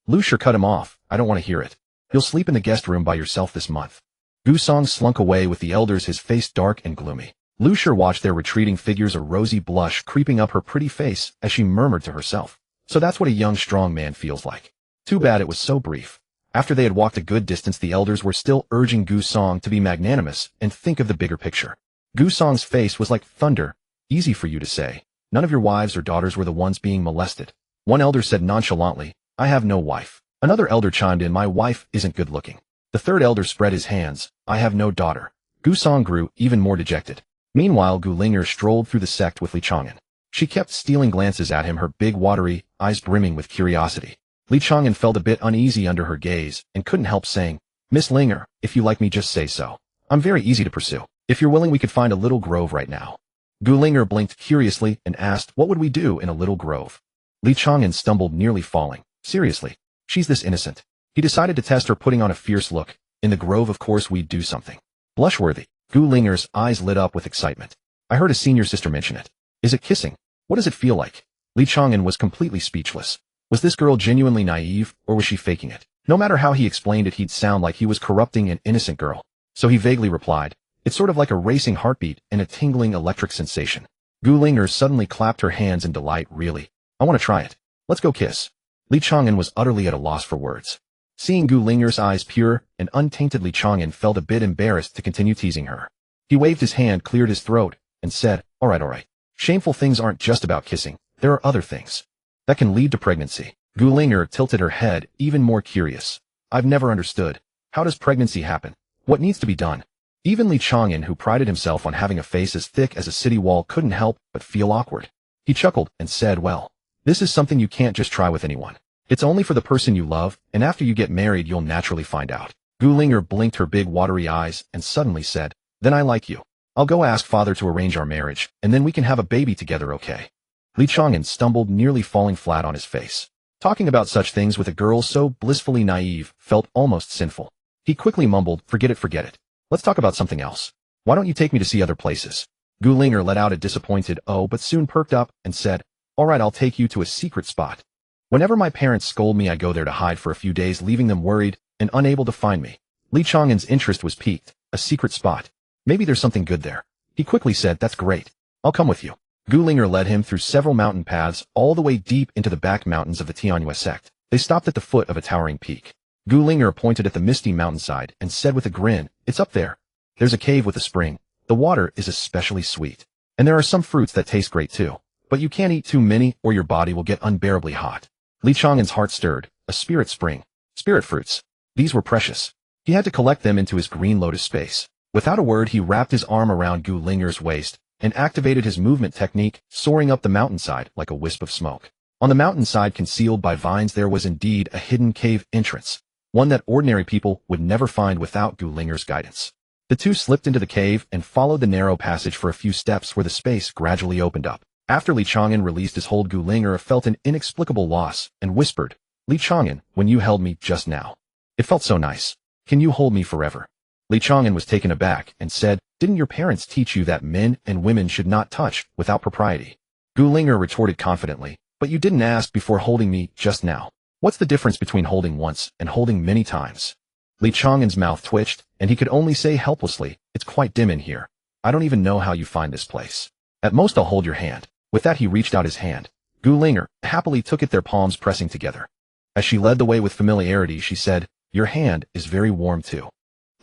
Lu Shur cut him off. "I don't want to hear it. You'll sleep in the guest room by yourself this month." Gu Song slunk away with the elders, his face dark and gloomy. Lu Shur watched their retreating figures, a rosy blush creeping up her pretty face as she murmured to herself, "So that's what a young, strong man feels like. Too bad it was so brief." After they had walked a good distance, the elders were still urging Gu Song to be magnanimous and think of the bigger picture. Gu Song's face was like thunder. "Easy for you to say. None of your wives or daughters were the ones being molested." One elder said nonchalantly, "I have no wife." Another elder chimed in, "My wife isn't good looking." The third elder spread his hands, "I have no daughter." Gu Song grew even more dejected. Meanwhile, Gu Linger strolled through the sect with Li Chang'an. She kept stealing glances at him, her big watery eyes brimming with curiosity. Li Chang'an felt a bit uneasy under her gaze and couldn't help saying, "Miss Linger, if you like me, just say so. I'm very easy to pursue. If you're willing, we could find a little grove right now." Gu Linger blinked curiously and asked, "What would we do in a little grove?" Li Chang'an stumbled, nearly falling. "Seriously, she's this innocent." He decided to test her, putting on a fierce look. "In the grove, of course we'd do something blushworthy." Gu Linger's eyes lit up with excitement. "I heard a senior sister mention it. Is it kissing? What does it feel like?" Li Chang'an was completely speechless. Was this girl genuinely naive, or was she faking it? No matter how he explained it, he'd sound like he was corrupting an innocent girl. So he vaguely replied, "It's sort of like a racing heartbeat and a tingling electric sensation." Gu Linger suddenly clapped her hands in delight. "Really? I want to try it. Let's go kiss." Li Chang'an was utterly at a loss for words. Seeing Gu Linger's eyes pure and untainted, Li Chang'an felt a bit embarrassed to continue teasing her. He waved his hand, cleared his throat, and said, all right. Shameful things aren't just about kissing. There are other things that can lead to pregnancy." Gu Linger tilted her head, even more curious. "I've never understood. How does pregnancy happen? What needs to be done?" Even Li Chang'an, who prided himself on having a face as thick as a city wall, couldn't help but feel awkward. He chuckled and said, "Well, this is something you can't just try with anyone. It's only for the person you love, and after you get married you'll naturally find out." Linger blinked her big watery eyes and suddenly said, "Then I like you. I'll go ask father to arrange our marriage, and then we can have a baby together, okay?" Chang'an stumbled, nearly falling flat on his face. Talking about such things with a girl so blissfully naive felt almost sinful. He quickly mumbled, forget it. Let's talk about something else. Why don't you take me to see other places?" Linger let out a disappointed "oh," but soon perked up and said, "All right, I'll take you to a secret spot. Whenever my parents scold me, I go there to hide for a few days, leaving them worried and unable to find me." Chang'an's interest was piqued. A secret spot. Maybe there's something good there. He quickly said, "That's great. I'll come with you." Linger led him through several mountain paths all the way deep into the back mountains of the Tianhua sect. They stopped at the foot of a towering peak. Linger pointed at the misty mountainside and said with a grin, "It's up there. There's a cave with a spring. The water is especially sweet. And there are some fruits that taste great too. But you can't eat too many or your body will get unbearably hot." Chang'an's heart stirred. A spirit spring. Spirit fruits. These were precious. He had to collect them into his green lotus space. Without a word, he wrapped his arm around Linger's waist and activated his movement technique, soaring up the mountainside like a wisp of smoke. On the mountainside, concealed by vines, there was indeed a hidden cave entrance, one that ordinary people would never find without Linger's guidance. The two slipped into the cave and followed the narrow passage for a few steps where the space gradually opened up. After Chang'an released his hold, Linger felt an inexplicable loss and whispered, "Chang'an, when you held me just now, it felt so nice. Can you hold me forever?" Chang'an was taken aback and said, "Didn't your parents teach you that men and women should not touch without propriety?" Linger retorted confidently, "But you didn't ask before holding me just now. What's the difference between holding once and holding many times?" Chang'an's mouth twitched, and he could only say helplessly, "It's quite dim in here. I don't even know how you find this place. At most I'll hold your hand." With that, he reached out his hand. Linger happily took it, their palms pressing together. As she led the way with familiarity, she said, "Your hand is very warm too."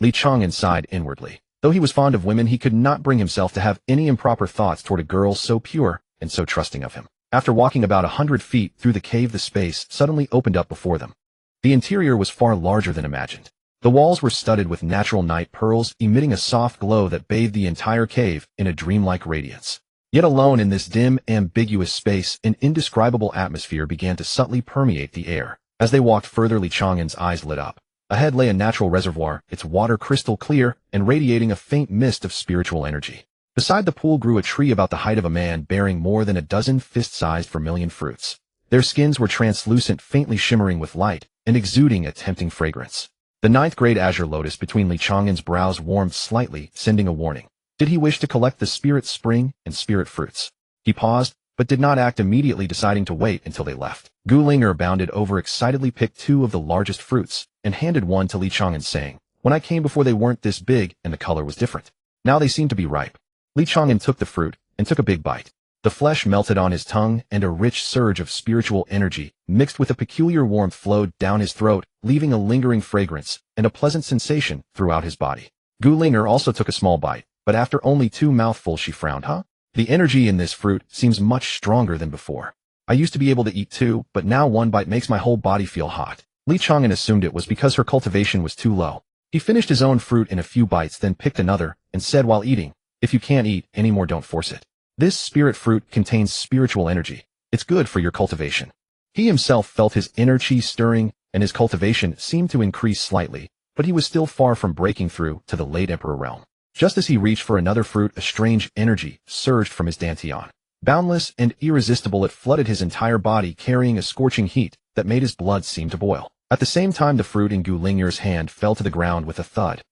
Chang'an sighed inwardly. Though he was fond of women, he could not bring himself to have any improper thoughts toward a girl so pure and so trusting of him. After walking about 100 feet through the cave, the space suddenly opened up before them. The interior was far larger than imagined. The walls were studded with natural night pearls, emitting a soft glow that bathed the entire cave in a dreamlike radiance. Yet alone in this dim, ambiguous space, an indescribable atmosphere began to subtly permeate the air. As they walked further, Chang'an's eyes lit up. Ahead lay a natural reservoir, its water crystal clear and radiating a faint mist of spiritual energy. Beside the pool grew a tree about the height of a man, bearing more than a dozen fist-sized vermilion fruits. Their skins were translucent, faintly shimmering with light and exuding a tempting fragrance. The ninth-grade azure lotus between Chang'an's brows warmed slightly, sending a warning. Did he wish to collect the spirit spring and spirit fruits? He paused, but did not act immediately, deciding to wait until they left. Linger bounded over, excitedly picked two of the largest fruits and handed one to Chang'an, saying, "When I came before, they weren't this big and the color was different. Now they seem to be ripe." Chang'an took the fruit and took a big bite. The flesh melted on his tongue, and a rich surge of spiritual energy, mixed with a peculiar warmth, flowed down his throat, leaving a lingering fragrance and a pleasant sensation throughout his body. Linger also took a small bite, but after only 2 mouthfuls she frowned. The energy in this fruit seems much stronger than before. I used to be able to eat 2, but now 1 bite makes my whole body feel hot." Chang'an assumed it was because her cultivation was too low. He finished his own fruit in a few bites, then picked another, and said while eating, "If you can't eat any more, don't force it. This spirit fruit contains spiritual energy. It's good for your cultivation." He himself felt his inner chi stirring, and his cultivation seemed to increase slightly, but he was still far from breaking through to the late emperor realm. Just as he reached for another fruit, a strange energy surged from his dantian. Boundless and irresistible, it flooded his entire body, carrying a scorching heat that made his blood seem to boil. At the same time, the fruit in Linger's hand fell to the ground with a thud.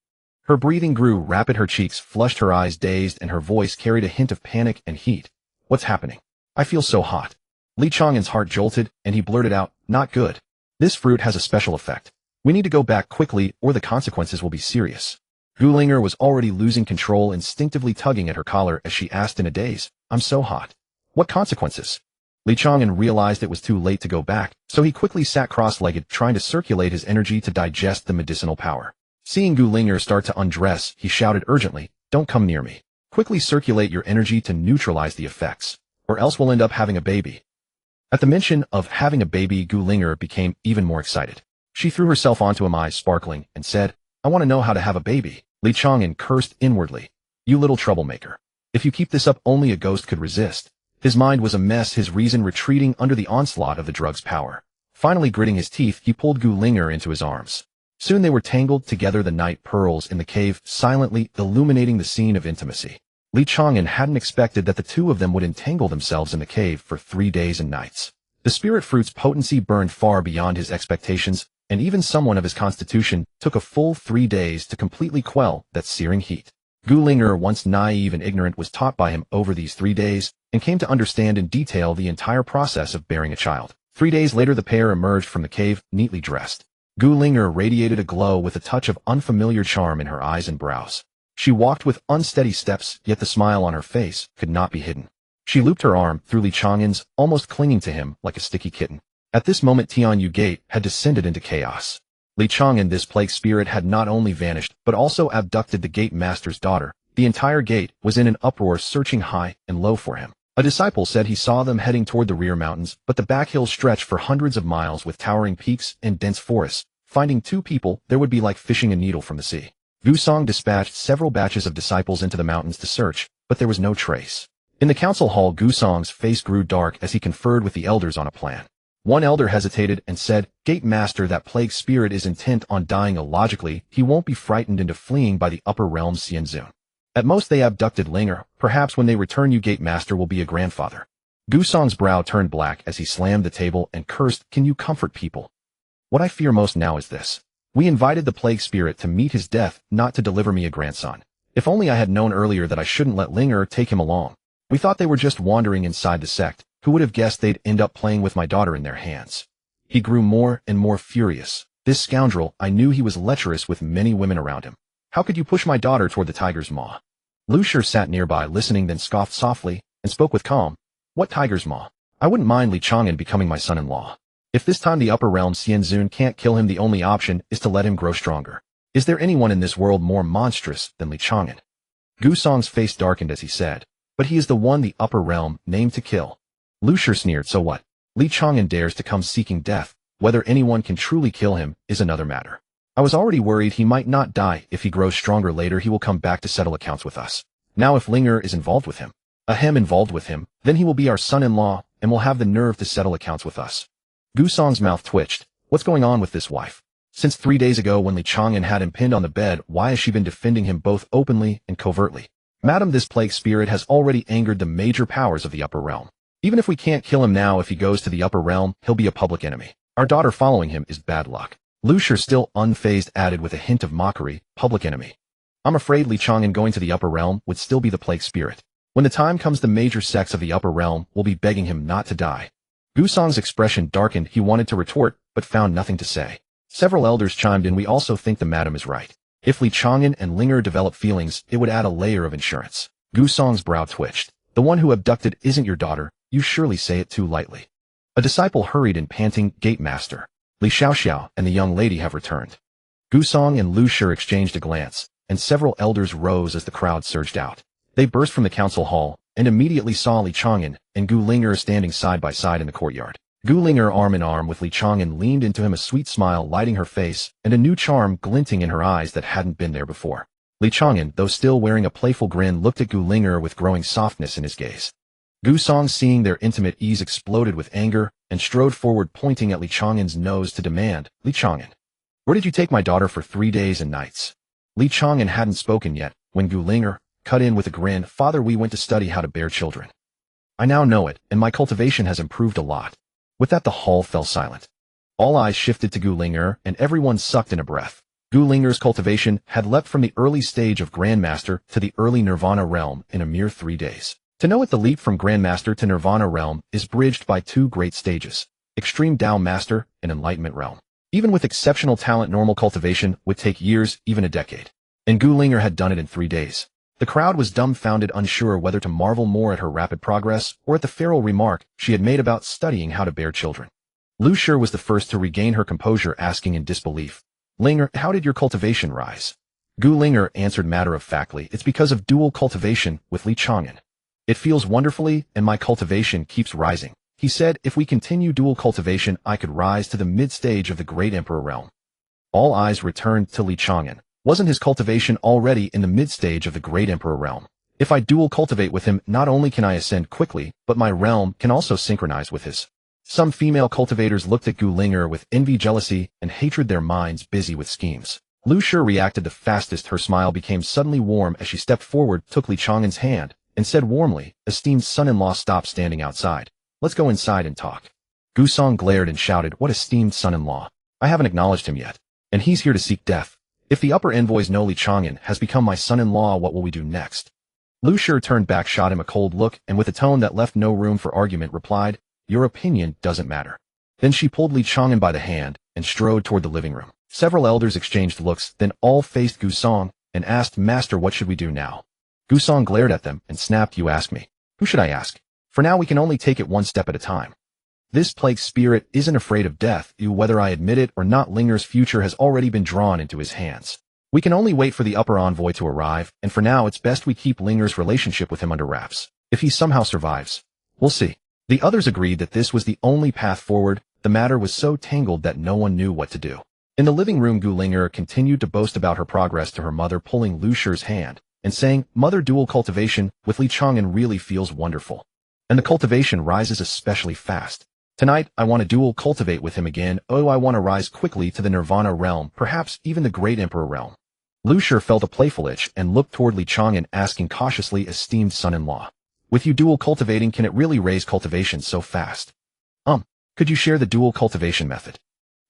Her breathing grew rapid, her cheeks flushed, her eyes dazed, and her voice carried a hint of panic and heat. "What's happening? I feel so hot." Chang'an's heart jolted, and he blurted out, "Not good. This fruit has a special effect. We need to go back quickly, or the consequences will be serious." Linger was already losing control, instinctively tugging at her collar as she asked in a daze, "I'm so hot. What consequences?" Chang'an realized it was too late to go back, so he quickly sat cross-legged, trying to circulate his energy to digest the medicinal power. Seeing Linger start to undress, he shouted urgently, "Don't come near me. Quickly circulate your energy to neutralize the effects, or else we'll end up having a baby." At the mention of having a baby, Linger became even more excited. She threw herself onto him, eyes sparkling, and said, "I want to know how to have a baby." Chang'an cursed inwardly, "You little troublemaker. If you keep this up, only a ghost could resist." His mind was a mess, his reason retreating under the onslaught of the drug's power. Finally, gritting his teeth, he pulled Linger into his arms. Soon they were tangled together, the night pearls in the cave, silently illuminating the scene of intimacy. Li Chang'an hadn't expected that the two of them would entangle themselves in the cave for 3 days and nights. The spirit fruit's potency burned far beyond his expectations, and even someone of his constitution took a full 3 days to completely quell that searing heat. Gu Ling'er, once naive and ignorant, was taught by him over these 3 days, and came to understand in detail the entire process of bearing a child. 3 days later the pair emerged from the cave, neatly dressed. Gu Ling'er radiated a glow with a touch of unfamiliar charm in her eyes and brows. She walked with unsteady steps, yet the smile on her face could not be hidden. She looped her arm through Li Chang'an's, almost clinging to him like a sticky kitten. At this moment Tianyu Gate had descended into chaos. Li Chang'an, this plague spirit, had not only vanished, but also abducted the gate master's daughter. The entire gate was in an uproar, searching high and low for him. A disciple said he saw them heading toward the rear mountains, but the back hills stretched for hundreds of miles with towering peaks and dense forests. Finding 2 people there would be like fishing a needle from the sea. Gusong dispatched several batches of disciples into the mountains to search, but there was no trace. In the council hall, Gusong's face grew dark as he conferred with the elders on a plan. One elder hesitated and said, "Gate Master, that plague spirit is intent on dying illogically. He won't be frightened into fleeing by the upper realm Xianzun. At most they abducted Ling'er. Perhaps when they return you Gate Master will be a grandfather." Gusong's brow turned black as he slammed the table and cursed, "Can you comfort people? What I fear most now is this. We invited the plague spirit to meet his death, not to deliver me a grandson. If only I had known earlier that I shouldn't let Ling'er take him along. We thought they were just wandering inside the sect. Who would have guessed they'd end up playing with my daughter in their hands?" He grew more and more furious. "This scoundrel, I knew he was lecherous with many women around him. How could you push my daughter toward the tiger's maw?" Lu Shi sat nearby listening, then scoffed softly and spoke with calm. "What tiger's maw? I wouldn't mind Li Chang'an becoming my son-in-law. If this time the upper realm Xianzun can't kill him, the only option is to let him grow stronger. Is there anyone in this world more monstrous than Li Chang'an?" Gusong's face darkened as he said, "But he is the one the upper realm named to kill." Lu Shi sneered, "So what? Li Chang'an dares to come seeking death. Whether anyone can truly kill him is another matter. I was already worried he might not die. If he grows stronger later, he will come back to settle accounts with us. Now if Ling'er is involved with him, then he will be our son-in-law and will have the nerve to settle accounts with us." Gusong's mouth twitched. What's going on with this wife? Since 3 days ago when Li Chang'an had him pinned on the bed, why has she been defending him both openly and covertly? "Madam, this plague spirit has already angered the major powers of the upper realm. Even if we can't kill him now, if he goes to the upper realm, he'll be a public enemy. Our daughter following him is bad luck." Lu Shi, still unfazed, added with a hint of mockery, "Public enemy. I'm afraid Li Chang'an going to the upper realm would still be the plague spirit. When the time comes, the major sects of the upper realm will be begging him not to die." Gusong's expression darkened. He wanted to retort, but found nothing to say. Several elders chimed in. "We also think the madam is right. If Li Chang'an and Ling'er develop feelings, it would add a layer of insurance." Gusong's brow twitched. "The one who abducted isn't your daughter. You surely say it too lightly." A disciple hurried in, panting, "Gate Master, Li Xiaoxiao and the young lady have returned." Gusong and Lu Shi exchanged a glance, and several elders rose as the crowd surged out. They burst from the council hall, and immediately saw Li Chang'an and Gu Ling'er standing side by side in the courtyard. Gu Ling'er, arm in arm with Li Chang'an, leaned into him, a sweet smile lighting her face and a new charm glinting in her eyes that hadn't been there before. Li Chang'an, though still wearing a playful grin, looked at Gu Ling'er with growing softness in his gaze. Gusong, seeing their intimate ease, exploded with anger and strode forward, pointing at Li Chang'an's nose to demand, "Li Chang'an, where did you take my daughter for 3 days and nights?" Li Chang'an hadn't spoken yet when Gu Ling'er cut in with a grin, "Father, we went to study how to bear children. I now know it, and my cultivation has improved a lot." With that the hall fell silent. All eyes shifted to Gu Ling'er, and everyone sucked in a breath. Gu Ling'er's cultivation had leapt from the early stage of Grandmaster to the early Nirvana realm in a mere 3 days. To know it, the leap from Grandmaster to Nirvana realm is bridged by 2 great stages: Extreme Tao Master and Enlightenment realm. Even with exceptional talent, normal cultivation would take years, even a decade. And Gu Ling'er had done it in 3 days. The crowd was dumbfounded, unsure whether to marvel more at her rapid progress or at the feral remark she had made about studying how to bear children. Lu Shi was the first to regain her composure, asking in disbelief, "Ling'er, how did your cultivation rise?" Gu Ling'er answered matter-of-factly, "It's because of dual cultivation with Li Chang'an. It feels wonderfully, and my cultivation keeps rising." He said, "If we continue dual cultivation, I could rise to the mid-stage of the Great Emperor realm." All eyes returned to Li Chang'an. Wasn't his cultivation already in the mid-stage of the Great Emperor realm? "If I dual cultivate with him, not only can I ascend quickly, but my realm can also synchronize with his." Some female cultivators looked at Gu Linger with envy, jealousy, and hatred, their minds busy with schemes. Lu Shi reacted the fastest. Her smile became suddenly warm as she stepped forward, took Li Chang'an's hand, and said warmly, "Esteemed son-in-law, stop standing outside. Let's go inside and talk." Gu Song glared and shouted, "What esteemed son-in-law? I haven't acknowledged him yet. And he's here to seek death. If the upper envoys know Li Chang'an has become my son-in-law, what will we do next?" Lu Shi turned back, shot him a cold look, and with a tone that left no room for argument replied, "Your opinion doesn't matter." Then she pulled Li Chang'an by the hand and strode toward the living room. Several elders exchanged looks, then all faced Gu Song and asked, "Master, what should we do now?" Gu Song glared at them and snapped, "You ask me. Who should I ask? For now we can only take it one step at a time. This plague spirit isn't afraid of death. Whether I admit it or not, Linger's future has already been drawn into his hands. We can only wait for the upper envoy to arrive, and for now it's best we keep Linger's relationship with him under wraps. If he somehow survives, we'll see." The others agreed that this was the only path forward. The matter was so tangled that no one knew what to do. In the living room, Gu Linger continued to boast about her progress to her mother, pulling Lu Shi's hand and saying, "Mother, dual cultivation with Li Chang'an really feels wonderful. And the cultivation rises especially fast. Tonight, I want to dual cultivate with him again. Oh, I want to rise quickly to the Nirvana realm, perhaps even the Great Emperor realm." Lu Shi felt a playful itch and looked toward Li Chang'an, asking cautiously, "Esteemed son-in-law, with you dual cultivating, can it really raise cultivation so fast? Could you share the dual cultivation method?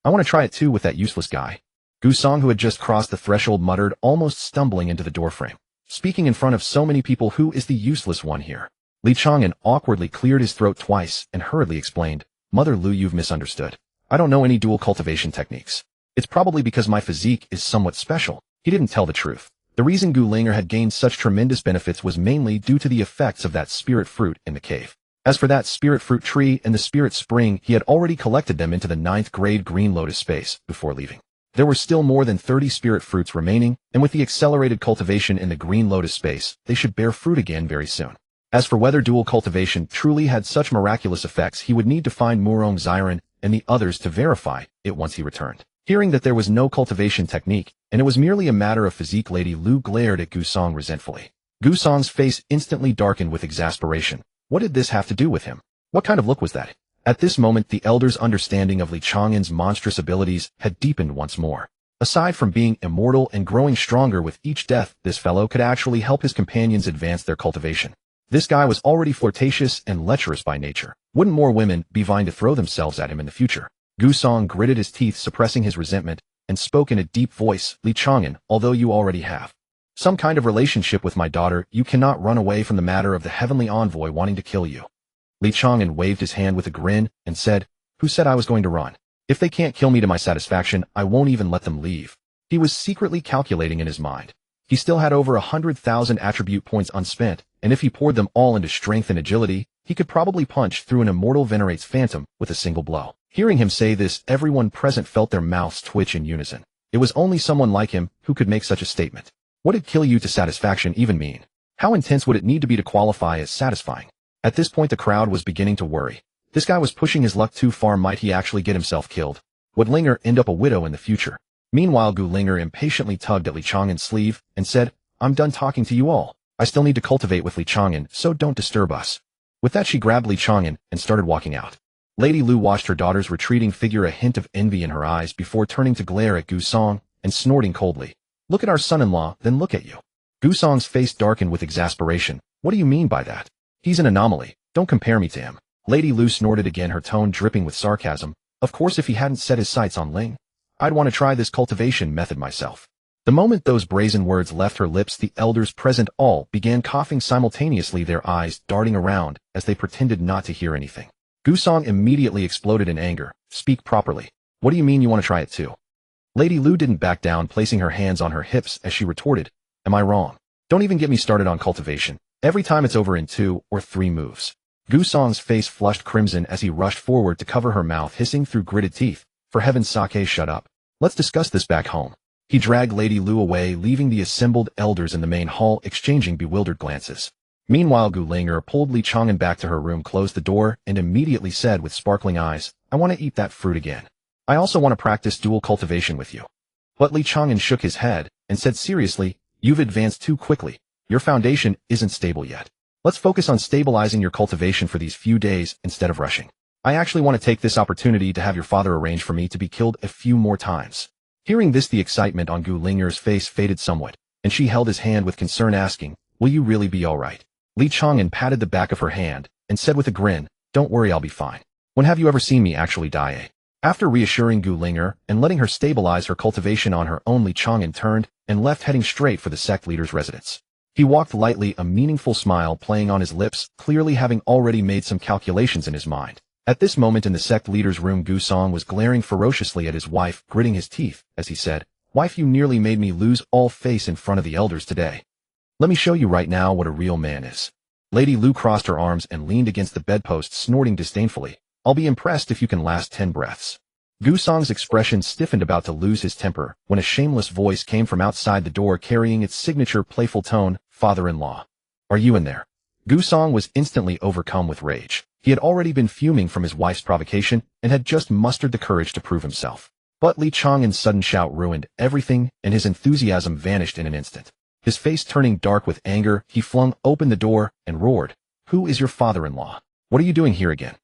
I want to try it too with that useless guy." Gu Song, who had just crossed the threshold, muttered, almost stumbling into the doorframe. "Speaking in front of so many people, who is the useless one here?" Li Chang'an awkwardly cleared his throat twice and hurriedly explained, "Mother Lu, you've misunderstood. I don't know any dual cultivation techniques. It's probably because my physique is somewhat special." He didn't tell the truth. The reason Gu Linger had gained such tremendous benefits was mainly due to the effects of that spirit fruit in the cave. As for that spirit fruit tree and the spirit spring, he had already collected them into the 9th grade green lotus space before leaving. There were still more than 30 spirit fruits remaining, and with the accelerated cultivation in the green lotus space, they should bear fruit again very soon. As for whether dual cultivation truly had such miraculous effects, he would need to find Murong Xiren and the others to verify it once he returned. Hearing that there was no cultivation technique, and it was merely a matter of physique, Lady Lu glared at Gu Song resentfully. Gu Song's face instantly darkened with exasperation. What did this have to do with him? What kind of look was that? At this moment, the elders' understanding of Li Chang'an's monstrous abilities had deepened once more. Aside from being immortal and growing stronger with each death, this fellow could actually help his companions advance their cultivation. This guy was already flirtatious and lecherous by nature. Wouldn't more women be vying to throw themselves at him in the future? Gu Song gritted his teeth, suppressing his resentment, and spoke in a deep voice, "Li Chang'an, although you already have some kind of relationship with my daughter, you cannot run away from the matter of the heavenly envoy wanting to kill you." Li Chang'an waved his hand with a grin and said, "Who said I was going to run? If they can't kill me to my satisfaction, I won't even let them leave." He was secretly calculating in his mind. He still had over 100,000 attribute points unspent, and if he poured them all into strength and agility, he could probably punch through an immortal Venerate's phantom with a single blow. Hearing him say this, everyone present felt their mouths twitch in unison. It was only someone like him who could make such a statement. What did kill you to satisfaction even mean? How intense would it need to be to qualify as satisfying? At this point, the crowd was beginning to worry. This guy was pushing his luck too far. Might he actually get himself killed? Would Linger end up a widow in the future? Meanwhile, Gu Linger impatiently tugged at Li Chang'an's sleeve and said, "I'm done talking to you all. I still need to cultivate with Li Chang'an, so don't disturb us." With that, she grabbed Li Chang'an and started walking out. Lady Lu watched her daughter's retreating figure, a hint of envy in her eyes, before turning to glare at Gu Song and snorting coldly, "Look at our son-in-law, then look at you." Gu Song's face darkened with exasperation. "What do you mean by that? He's an anomaly. Don't compare me to him." Lady Lu snorted again, her tone dripping with sarcasm. "Of course, if he hadn't set his sights on Ling, I'd want to try this cultivation method myself." The moment those brazen words left her lips, the elders present all began coughing simultaneously, their eyes darting around as they pretended not to hear anything. Gu Song immediately exploded in anger. "Speak properly. What do you mean you want to try it too?" Lady Lu didn't back down, placing her hands on her hips as she retorted, "Am I wrong? Don't even get me started on cultivation. Every time it's over in 2 or 3 moves." Gu Song's face flushed crimson as he rushed forward to cover her mouth, hissing through gritted teeth, "For heaven's sake, shut up. Let's discuss this back home." He dragged Lady Lu away, leaving the assembled elders in the main hall exchanging bewildered glances. Meanwhile, Gu Linger pulled Li Chang'an back to her room, closed the door, and immediately said with sparkling eyes, "I want to eat that fruit again. I also want to practice dual cultivation with you." But Li Chang'an shook his head and said seriously, "You've advanced too quickly. Your foundation isn't stable yet. Let's focus on stabilizing your cultivation for these few days instead of rushing." I actually want to take this opportunity to have your father arrange for me to be killed a few more times. Hearing this, the excitement on Gu Ling'er's face faded somewhat, and she held his hand with concern, asking, "Will you really be all right?" Li Chang'an patted the back of her hand and said with a grin, "Don't worry, I'll be fine. When have you ever seen me actually die, eh?" After reassuring Gu Ling'er and letting her stabilize her cultivation on her own, Li Chang'an turned and left, heading straight for the sect leader's residence. He walked lightly, a meaningful smile playing on his lips, clearly having already made some calculations in his mind. At this moment in the sect leader's room, Gu Song was glaring ferociously at his wife, gritting his teeth, as he said, "Wife, you nearly made me lose all face in front of the elders today. Let me show you right now what a real man is." Lady Lu crossed her arms and leaned against the bedpost, snorting disdainfully, "I'll be impressed if you can last 10 breaths. Gu Song's expression stiffened, about to lose his temper, when a shameless voice came from outside the door carrying its signature playful tone, "Father-in-law. Are you in there?" Gu Song was instantly overcome with rage. He had already been fuming from his wife's provocation and had just mustered the courage to prove himself. But Li Chang'an's sudden shout ruined everything, and his enthusiasm vanished in an instant. His face turning dark with anger, he flung open the door and roared, "Who is your father-in-law? What are you doing here again?"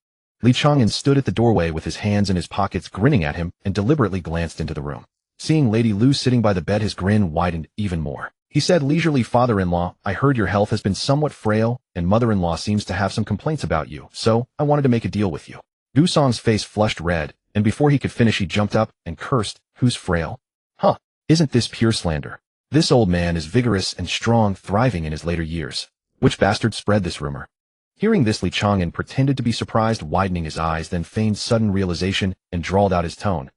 Li Chang'an stood at the doorway with his hands in his pockets, grinning at him, and deliberately glanced into the room. Seeing Lady Lu sitting by the bed, his grin widened even more. He said leisurely, "Father-in-law, I heard your health has been somewhat frail, and mother-in-law seems to have some complaints about you, so I wanted to make a deal with you." Gu Song's face flushed red, and before he could finish, he jumped up and cursed, "Who's frail? Huh, isn't this pure slander? This old man is vigorous and strong, thriving in his later years. Which bastard spread this rumor?" Hearing this, Li Chang'an pretended to be surprised, widening his eyes, then feigned sudden realization and drawled out his tone.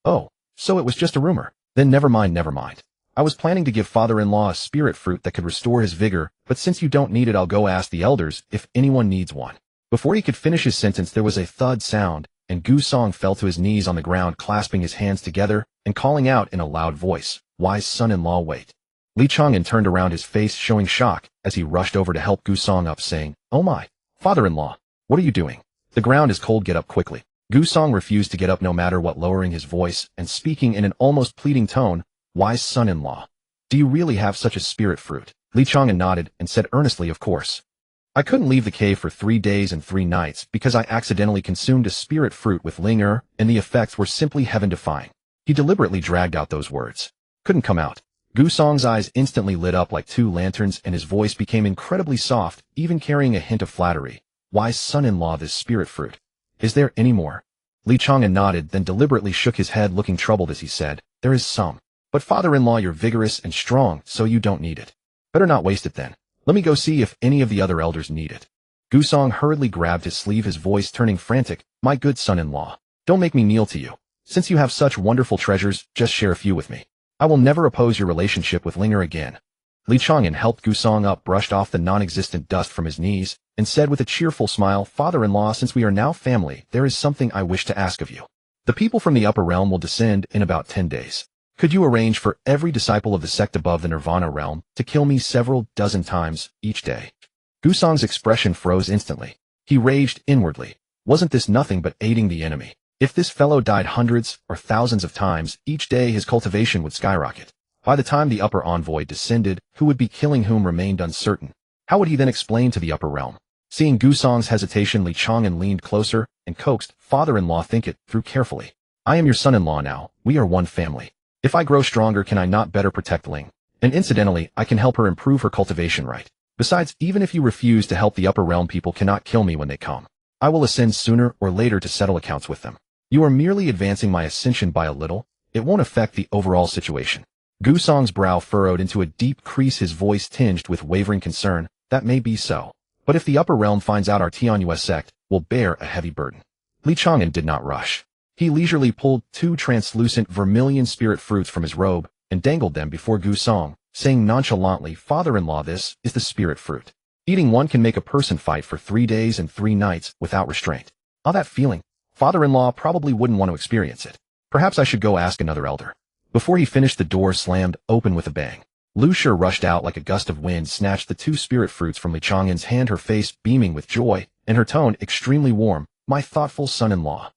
"Oh, so it was just a rumor. Then never mind, never mind. I was planning to give father-in-law a spirit fruit that could restore his vigor, but since you don't need it, I'll go ask the elders if anyone needs one." Before he could finish his sentence, there was a thud sound, and Gu Song fell to his knees on the ground, clasping his hands together and calling out in a loud voice, "Wise son-in-law, wait." Li Chang'an turned around, his face showing shock, as he rushed over to help Gu Song up, saying, "Oh my, father-in-law, what are you doing? The ground is cold, get up quickly." Gu Song refused to get up no matter what, lowering his voice and speaking in an almost pleading tone, "Wise son-in-law, do you really have such a spirit fruit?" Li Chang'an nodded and said earnestly, "Of course. I couldn't leave the cave for 3 days and 3 nights because I accidentally consumed a spirit fruit with Ling'er, and the effects were simply heaven-defying." He deliberately dragged out those words. "Couldn't come out." Gu Song's eyes instantly lit up like 2 lanterns, and his voice became incredibly soft, even carrying a hint of flattery. "Wise son-in-law, this spirit fruit. Is there any more?" Li Chang'an nodded, then deliberately shook his head, looking troubled as he said, "There is some. But father-in-law, you're vigorous and strong, so you don't need it. Better not waste it then. Let me go see if any of the other elders need it." Gu Song hurriedly grabbed his sleeve, his voice turning frantic, "My good son-in-law, don't make me kneel to you. Since you have such wonderful treasures, just share a few with me. I will never oppose your relationship with Ling'er again." Li Chang'an helped Gu Song up, brushed off the non-existent dust from his knees, and said with a cheerful smile, "Father-in-law, since we are now family, there is something I wish to ask of you. The people from the upper realm will descend in about 10 days. Could you arrange for every disciple of the sect above the Nirvana realm to kill me several dozen times each day?" Gu Song's expression froze instantly. He raged inwardly. Wasn't this nothing but aiding the enemy? If this fellow died hundreds or thousands of times each day, his cultivation would skyrocket. By the time the upper envoy descended, who would be killing whom remained uncertain. How would he then explain to the upper realm? Seeing Gu Song's hesitation, Li Chang'an leaned closer and coaxed, "Father-in-law, think it through carefully. I am your son-in-law now. We are one family. If I grow stronger, can I not better protect Ling? And incidentally, I can help her improve her cultivation right. Besides, even if you refuse to help, the upper realm people cannot kill me when they come. I will ascend sooner or later to settle accounts with them. You are merely advancing my ascension by a little. It won't affect the overall situation." Gu Song's brow furrowed into a deep crease, his voice tinged with wavering concern. "That may be so. But if the upper realm finds out our Tianyue sect, will bear a heavy burden." Li Chang'an did not rush. He leisurely pulled 2 translucent vermilion spirit fruits from his robe and dangled them before Gu Song, saying nonchalantly, "Father-in-law, this is the spirit fruit. Eating one can make a person fight for 3 days and 3 nights without restraint. All that feeling, father-in-law probably wouldn't want to experience it. Perhaps I should go ask another elder." Before he finished, the door slammed open with a bang. Lu Shi rushed out like a gust of wind, snatched the 2 spirit fruits from Li Chang'an's hand, her face beaming with joy, and her tone extremely warm. "My thoughtful son-in-law.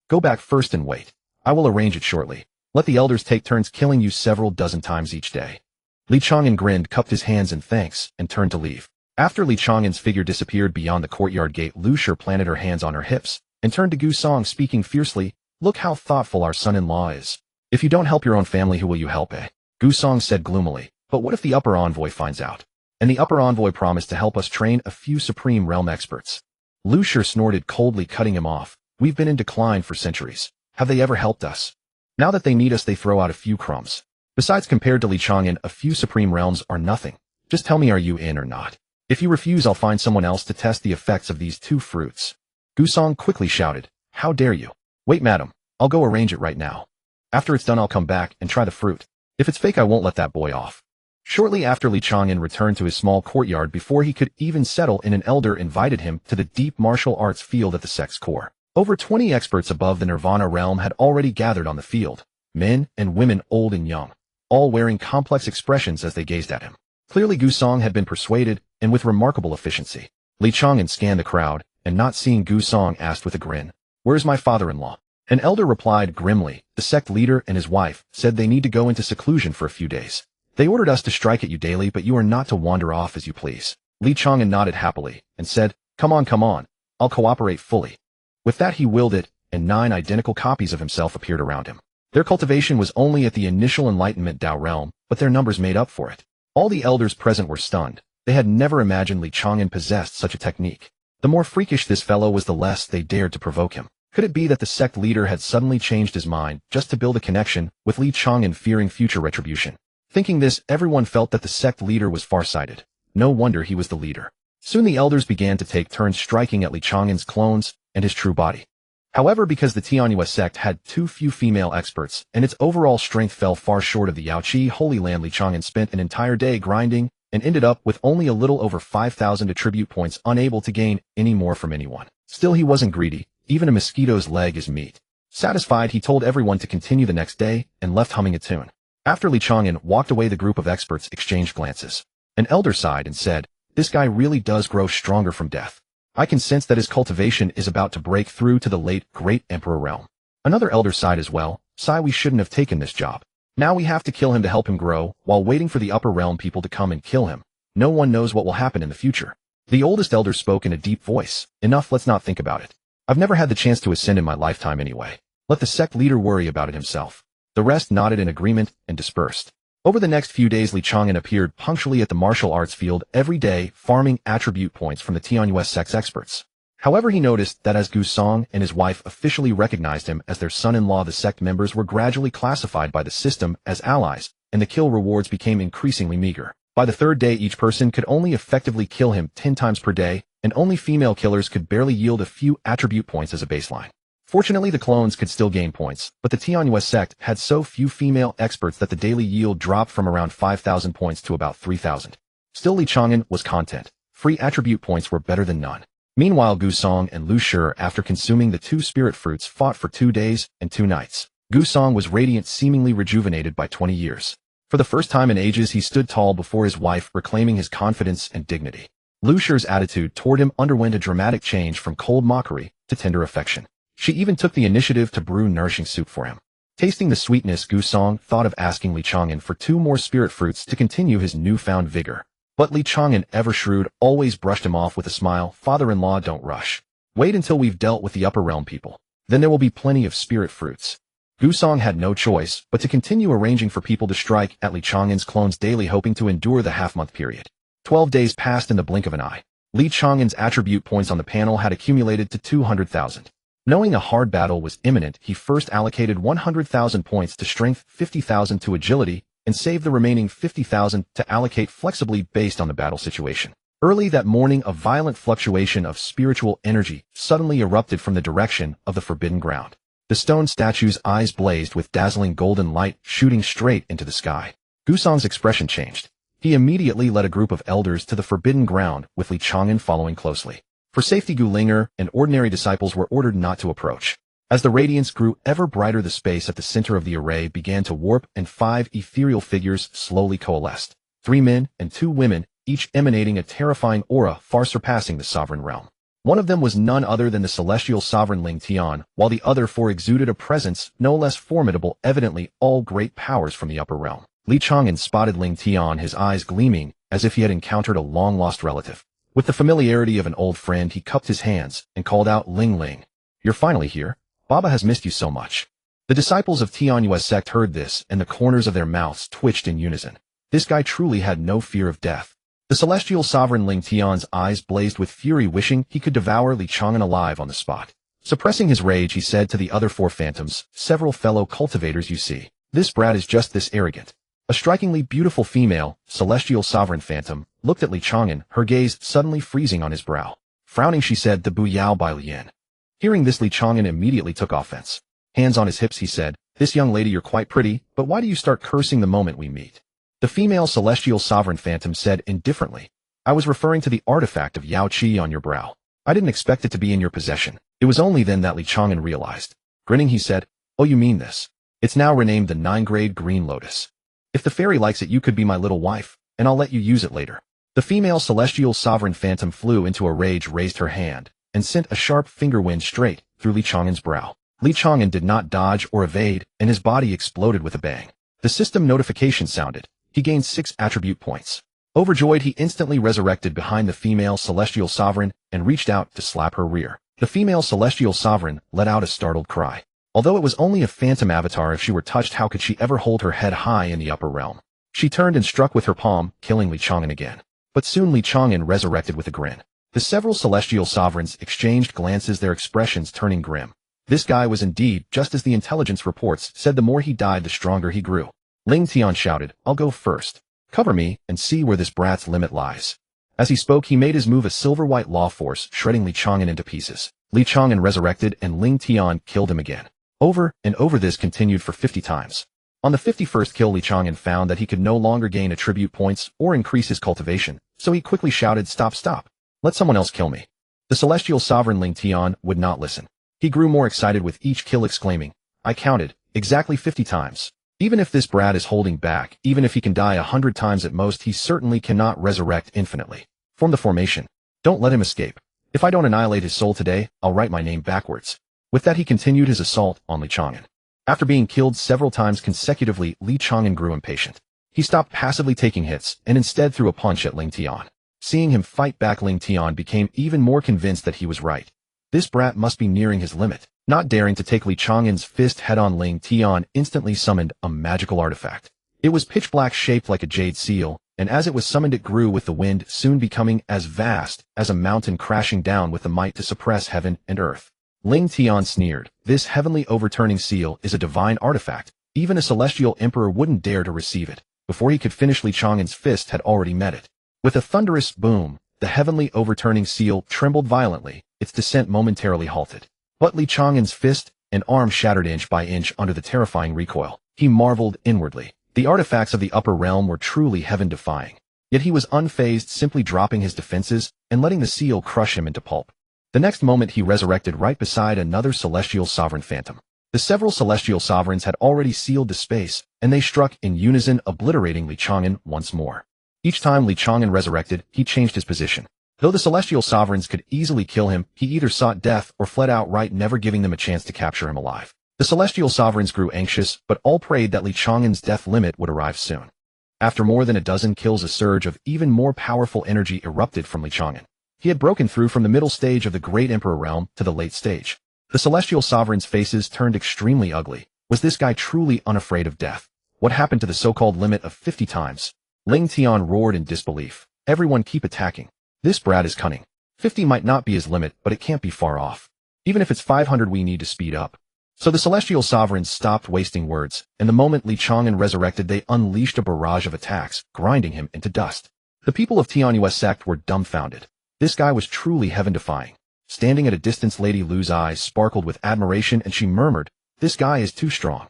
Go back first and wait. I will arrange it shortly. Let the elders take turns killing you several dozen times each day." Li Chang'an grinned, cupped his hands in thanks, and turned to leave. After Li Chang'an's figure disappeared beyond the courtyard gate, Lu Shi planted her hands on her hips and turned to Gu Song speaking fiercely, "Look how thoughtful our son-in-law is. If you don't help your own family, who will you help, eh?" Gu Song said gloomily, "But what if the upper envoy finds out?" And the upper envoy promised to help us train a few supreme realm experts. Lu Shi snorted coldly, cutting him off. "We've been in decline for centuries. Have they ever helped us? Now that they need us, they throw out a few crumbs. Besides, compared to Li Chang'an, a few supreme realms are nothing. Just tell me, are you in or not? If you refuse, I'll find someone else to test the effects of these two fruits." Gu Song quickly shouted, "How dare you? Wait, madam. I'll go arrange it right now. After it's done, I'll come back and try the fruit. If it's fake, I won't let that boy off." Shortly after, Li Chang'an returned to his small courtyard. Before he could even settle in, an elder invited him to the deep martial arts field at the sect's core. Over 20 experts above the Nirvana realm had already gathered on the field, men and women, old and young, all wearing complex expressions as they gazed at him. Clearly, Gu Song had been persuaded, and with remarkable efficiency. Li Chang'an scanned the crowd, and not seeing Gu Song, asked with a grin, "Where's my father-in-law?" An elder replied grimly, "The sect leader and his wife said they need to go into seclusion for a few days. They ordered us to strike at you daily, but you are not to wander off as you please." Li Chang'an nodded happily, and said, come on, I'll cooperate fully." With that he willed it, and 9 identical copies of himself appeared around him. Their cultivation was only at the initial Enlightenment Tao realm, but their numbers made up for it. All the elders present were stunned. They had never imagined Li Chang'an possessed such a technique. The more freakish this fellow was, the less they dared to provoke him. Could it be that the sect leader had suddenly changed his mind just to build a connection with Li Chang'an, fearing future retribution? Thinking this, everyone felt that the sect leader was far-sighted. No wonder he was the leader. Soon the elders began to take turns striking at Li Chang'an's clones and his true body. However, because the Tianyue sect had too few female experts, and its overall strength fell far short of the Yaoqi Holy Land, Li Chang'an spent an entire day grinding and ended up with only a little over 5,000 attribute points, unable to gain any more from anyone. Still, he wasn't greedy. Even a mosquito's leg is meat. Satisfied, he told everyone to continue the next day and left humming a tune. After Li Chang'an walked away, the group of experts exchanged glances. An elder sighed and said, "This guy really does grow stronger from death. I can sense that his cultivation is about to break through to the late great emperor realm." Another elder sighed as well. "We shouldn't have taken this job. Now we have to kill him to help him grow, while waiting for the upper realm people to come and kill him. No one knows what will happen in the future." The oldest elder spoke in a deep voice, "Enough, let's not think about it. I've never had the chance to ascend in my lifetime anyway. Let the sect leader worry about it himself." The rest nodded in agreement and dispersed. Over the next few days, Li Chang'an appeared punctually at the martial arts field every day, farming attribute points from the Tianyue sect's experts. However, he noticed that as Gu Song and his wife officially recognized him as their son-in-law, the sect members were gradually classified by the system as allies, and the kill rewards became increasingly meager. By the 3rd day, each person could only effectively kill him 10 times per day, and only female killers could barely yield a few attribute points as a baseline. Fortunately, the clones could still gain points, but the Tianyue sect had so few female experts that the daily yield dropped from around 5,000 points to about 3,000. Still, Li Chang'an was content. Free attribute points were better than none. Meanwhile, Gu Song and Lu Shi, after consuming the 2 spirit fruits, fought for 2 days and 2 nights. Gu Song was radiant, seemingly rejuvenated by 20 years. For the first time in ages, he stood tall before his wife, reclaiming his confidence and dignity. Lu Shi's attitude toward him underwent a dramatic change from cold mockery to tender affection. She even took the initiative to brew nourishing soup for him. Tasting the sweetness, Gu Song thought of asking Li Chang'an for 2 more spirit fruits to continue his newfound vigor. But Li Chang'an, ever shrewd, always brushed him off with a smile. "Father-in-law, don't rush. Wait until we've dealt with the upper realm people. Then there will be plenty of spirit fruits." Gu Song had no choice but to continue arranging for people to strike at Li Chang'an's clones daily, hoping to endure the half-month period. 12 days passed in the blink of an eye. Li Chang'an's attribute points on the panel had accumulated to 200,000. Knowing a hard battle was imminent, he first allocated 100,000 points to strength, 50,000 to agility, and saved the remaining 50,000 to allocate flexibly based on the battle situation. Early that morning, a violent fluctuation of spiritual energy suddenly erupted from the direction of the forbidden ground. The stone statue's eyes blazed with dazzling golden light, shooting straight into the sky. Gu Song's expression changed. He immediately led a group of elders to the forbidden ground, with Li Chang'an following closely. For safety, Gu Linger and ordinary disciples were ordered not to approach. As the radiance grew ever brighter, the space at the center of the array began to warp, and 5 ethereal figures slowly coalesced. 3 men and 2 women, each emanating a terrifying aura far surpassing the sovereign realm. One of them was none other than the celestial sovereign Ling Tian, while the other 4 exuded a presence no less formidable, evidently all great powers from the upper realm. Li Chang'an spotted Ling Tian, his eyes gleaming as if he had encountered a long-lost relative. With the familiarity of an old friend, he cupped his hands and called out, "Ling Ling." You're finally here. Baba has missed you so much. The disciples of Tianyu's sect heard this, and the corners of their mouths twitched in unison. This guy truly had no fear of death. The celestial sovereign Ling Tian's eyes blazed with fury, wishing he could devour Li Chang'an alive on the spot. Suppressing his rage, he said to the other four phantoms, "Several fellow cultivators, you see. This brat is just this arrogant." A strikingly beautiful female, celestial sovereign phantom, looked at Li Chang'an, her gaze suddenly freezing on his brow. Frowning, she said, "The Bu Yao Bai Lian." Hearing this, Li Chang'an immediately took offense. Hands on his hips, he said, "This young lady, you're quite pretty, but why do you start cursing the moment we meet?" The female celestial sovereign phantom said indifferently, "I was referring to the artifact of Yao Qi on your brow. I didn't expect it to be in your possession." It was only then that Li Chang'an realized. Grinning, he said, "Oh, you mean this? It's now renamed the 9-grade green lotus. If the fairy likes it, you could be my little wife, and I'll let you use it later." The female celestial sovereign phantom flew into a rage, raised her hand, and sent a sharp finger wind straight through Li Chang'an's brow. Li Chang'an did not dodge or evade, and his body exploded with a bang. The system notification sounded. He gained 6 attribute points. Overjoyed, he instantly resurrected behind the female celestial sovereign and reached out to slap her rear. The female celestial sovereign let out a startled cry. Although it was only a phantom avatar, if she were touched, how could she ever hold her head high in the upper realm? She turned and struck with her palm, killing Li Chang'an again. But soon Li Chang'an resurrected with a grin. The several celestial sovereigns exchanged glances, their expressions turning grim. This guy was indeed, just as the intelligence reports said, the more he died, the stronger he grew. Ling Tian shouted, "I'll go first. Cover me, and see where this brat's limit lies." As he spoke, he made his move, a silver-white law force, shredding Li Chang'an into pieces. Li Chang'an resurrected, and Ling Tian killed him again. Over and over this continued for 50 times. On the 51st kill, Li Chang'an found that he could no longer gain attribute points or increase his cultivation, so he quickly shouted, "Stop, stop. Let someone else kill me." The celestial sovereign Ling Tian would not listen. He grew more excited with each kill, exclaiming, "I counted, exactly 50 times. Even if this brat is holding back, even if he can die 100 times at most, he certainly cannot resurrect infinitely. Form the formation. Don't let him escape. If I don't annihilate his soul today, I'll write my name backwards." With that, he continued his assault on Li Chang'an. After being killed several times consecutively, Li Chang'an grew impatient. He stopped passively taking hits, and instead threw a punch at Ling Tian. Seeing him fight back, Ling Tian became even more convinced that he was right. This brat must be nearing his limit. Not daring to take Li Chang'an's fist head-on, Ling Tian instantly summoned a magical artifact. It was pitch-black, shaped like a jade seal, and as it was summoned, it grew with the wind, soon becoming as vast as a mountain, crashing down with the might to suppress heaven and earth. Ling Tian sneered, "This heavenly overturning seal is a divine artifact. Even a celestial emperor wouldn't dare to receive it." Before he could finish, Li Chang'an's fist had already met it. With a thunderous boom, the heavenly overturning seal trembled violently, its descent momentarily halted. But Li Chang'an's fist and arm shattered inch by inch under the terrifying recoil. He marveled inwardly. The artifacts of the upper realm were truly heaven-defying. Yet he was unfazed, simply dropping his defenses and letting the seal crush him into pulp. The next moment, he resurrected right beside another celestial sovereign phantom. The several celestial sovereigns had already sealed the space, and they struck in unison, obliterating Li Chang'an once more. Each time Li Chang'an resurrected, he changed his position. Though the celestial sovereigns could easily kill him, he either sought death or fled outright, never giving them a chance to capture him alive. The celestial sovereigns grew anxious, but all prayed that Li Chang'an's death limit would arrive soon. After more than a dozen kills, a surge of even more powerful energy erupted from Li Chang'an. He had broken through from the middle stage of the Great Emperor realm to the late stage. The celestial sovereigns' faces turned extremely ugly. Was this guy truly unafraid of death? What happened to the so-called limit of 50 times? Ling Tian roared in disbelief. "Everyone keep attacking. This brat is cunning. 50 might not be his limit, but it can't be far off. Even if it's 500, we need to speed up." So the celestial sovereigns stopped wasting words, and the moment Li Chang'an resurrected, they unleashed a barrage of attacks, grinding him into dust. The people of Tianyu's sect were dumbfounded. This guy was truly heaven-defying. Standing at a distance, Lady Lu's eyes sparkled with admiration, and she murmured, "This guy is too strong.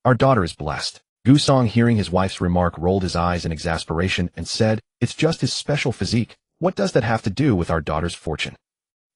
Our daughter is blessed." Gusong, hearing his wife's remark, rolled his eyes in exasperation and said, "It's just his special physique. What does that have to do with our daughter's fortune?"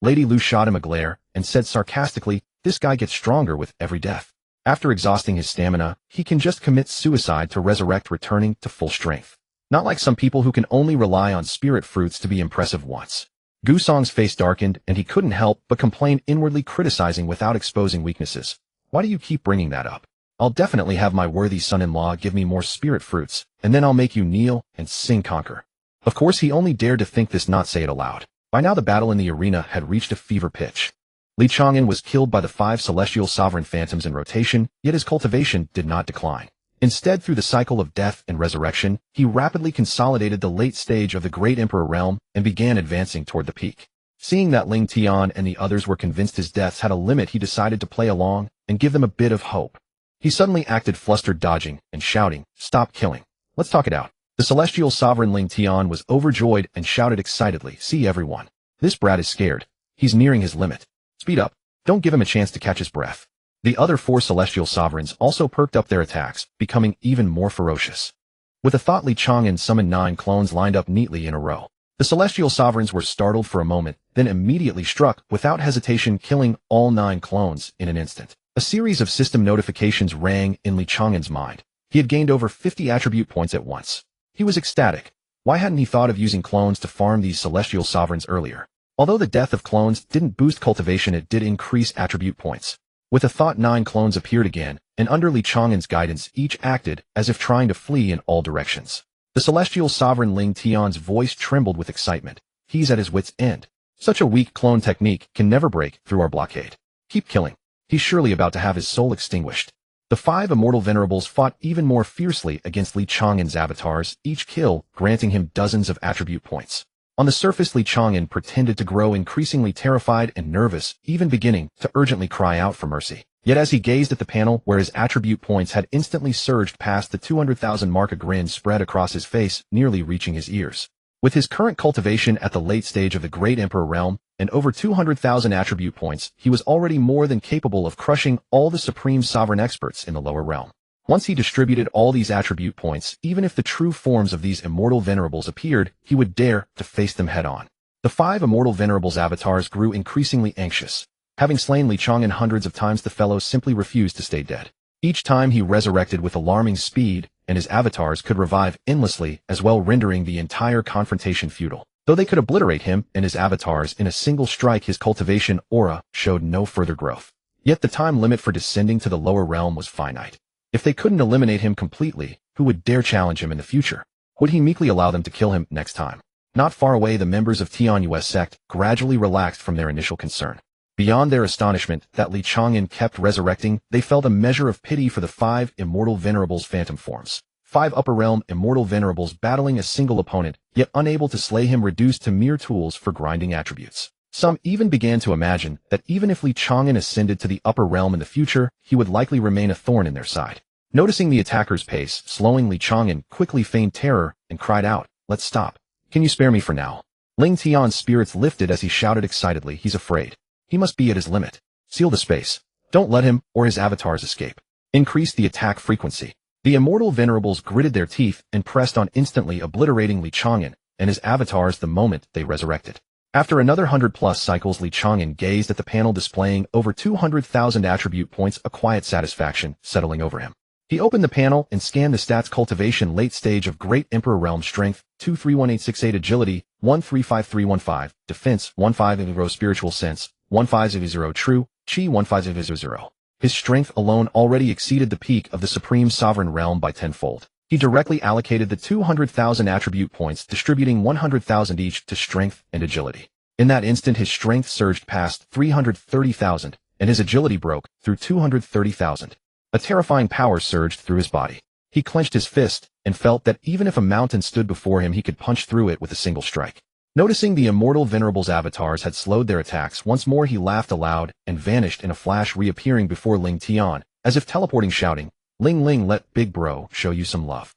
Lady Lu shot him a glare and said sarcastically, "This guy gets stronger with every death. After exhausting his stamina, he can just commit suicide to resurrect, returning to full strength. Not like some people who can only rely on spirit fruits to be impressive once." Gusong's face darkened, and he couldn't help but complain inwardly, criticizing without exposing weaknesses. "Why do you keep bringing that up? I'll definitely have my worthy son-in-law give me more spirit fruits, and then I'll make you kneel and sing conquer." Of course, he only dared to think this, not say it aloud. By now, the battle in the arena had reached a fever pitch. Li Chang'an was killed by the 5 celestial sovereign phantoms in rotation, yet his cultivation did not decline. Instead, through the cycle of death and resurrection, he rapidly consolidated the late stage of the Great Emperor realm and began advancing toward the peak. Seeing that Ling Tian and the others were convinced his deaths had a limit, he decided to play along and give them a bit of hope. He suddenly acted flustered, dodging and shouting, "Stop killing. Let's talk it out." The celestial sovereign Ling Tian was overjoyed and shouted excitedly, "See everyone. This brat is scared. He's nearing his limit. Speed up. Don't give him a chance to catch his breath." The other 4 celestial sovereigns also perked up their attacks, becoming even more ferocious. With a thought, Li Chang'an summoned 9 clones lined up neatly in a row. The celestial sovereigns were startled for a moment, then immediately struck, without hesitation, killing all 9 clones in an instant. A series of system notifications rang in Li Chang'an's mind. He had gained over 50 attribute points at once. He was ecstatic. Why hadn't he thought of using clones to farm these celestial sovereigns earlier? Although the death of clones didn't boost cultivation, it did increase attribute points. With a thought, 9 clones appeared again, and under Li Chang'an's guidance, each acted as if trying to flee in all directions. The celestial sovereign Ling Tian's voice trembled with excitement. He's at his wit's end. Such a weak clone technique can never break through our blockade. Keep killing. He's surely about to have his soul extinguished. The 5 immortal venerables fought even more fiercely against Li Chang'an's avatars, each kill granting him dozens of attribute points. On the surface, Li Chang'an pretended to grow increasingly terrified and nervous, even beginning to urgently cry out for mercy. Yet as he gazed at the panel where his attribute points had instantly surged past the 200,000 mark, a grin spread across his face, nearly reaching his ears. With his current cultivation at the late stage of the Great Emperor realm, and over 200,000 attribute points, he was already more than capable of crushing all the supreme sovereign experts in the lower realm. Once he distributed all these attribute points, even if the true forms of these immortal venerables appeared, he would dare to face them head-on. The 5 immortal venerables' avatars grew increasingly anxious. Having slain Li Chang'an hundreds of times, the fellow simply refused to stay dead. Each time he resurrected with alarming speed, and his avatars could revive endlessly, as well, rendering the entire confrontation futile. Though they could obliterate him and his avatars in a single strike, his cultivation aura showed no further growth. Yet the time limit for descending to the lower realm was finite. If they couldn't eliminate him completely, who would dare challenge him in the future? Would he meekly allow them to kill him next time? Not far away, the members of Tianyu's sect gradually relaxed from their initial concern. Beyond their astonishment that Li Chang'an kept resurrecting, they felt a measure of pity for the 5 immortal venerables' phantom forms. 5 upper realm immortal venerables battling a single opponent, yet unable to slay him, reduced to mere tools for grinding attributes. Some even began to imagine that even if Li Chang'an ascended to the upper realm in the future, he would likely remain a thorn in their side. Noticing the attacker's pace slowing, Li Chang'an quickly feigned terror and cried out, "Let's stop. Can you spare me for now?" Ling Tian's spirits lifted as he shouted excitedly, "He's afraid. He must be at his limit. Seal the space. Don't let him or his avatars escape. Increase the attack frequency." The immortal venerables gritted their teeth and pressed on, instantly obliterating Li Chang'an and his avatars the moment they resurrected. After another 100+ cycles, Li Chang'an gazed at the panel displaying over 200,000 attribute points, a quiet satisfaction settling over him. He opened the panel and scanned the stats: cultivation late stage of Great Emperor realm, strength 231868, agility 135315, defense 1500, spiritual sense 1500, true chi 1500. His strength alone already exceeded the peak of the supreme sovereign realm by tenfold. He directly allocated the 200,000 attribute points, distributing 100,000 each to strength and agility. In that instant, his strength surged past 330,000, and his agility broke through 230,000. A terrifying power surged through his body. He clenched his fist and felt that even if a mountain stood before him, he could punch through it with a single strike. Noticing the immortal venerables' avatars had slowed their attacks, once more he laughed aloud and vanished in a flash, reappearing before Ling Tian, as if teleporting, shouting, "Ling Ling, let big bro show you some love."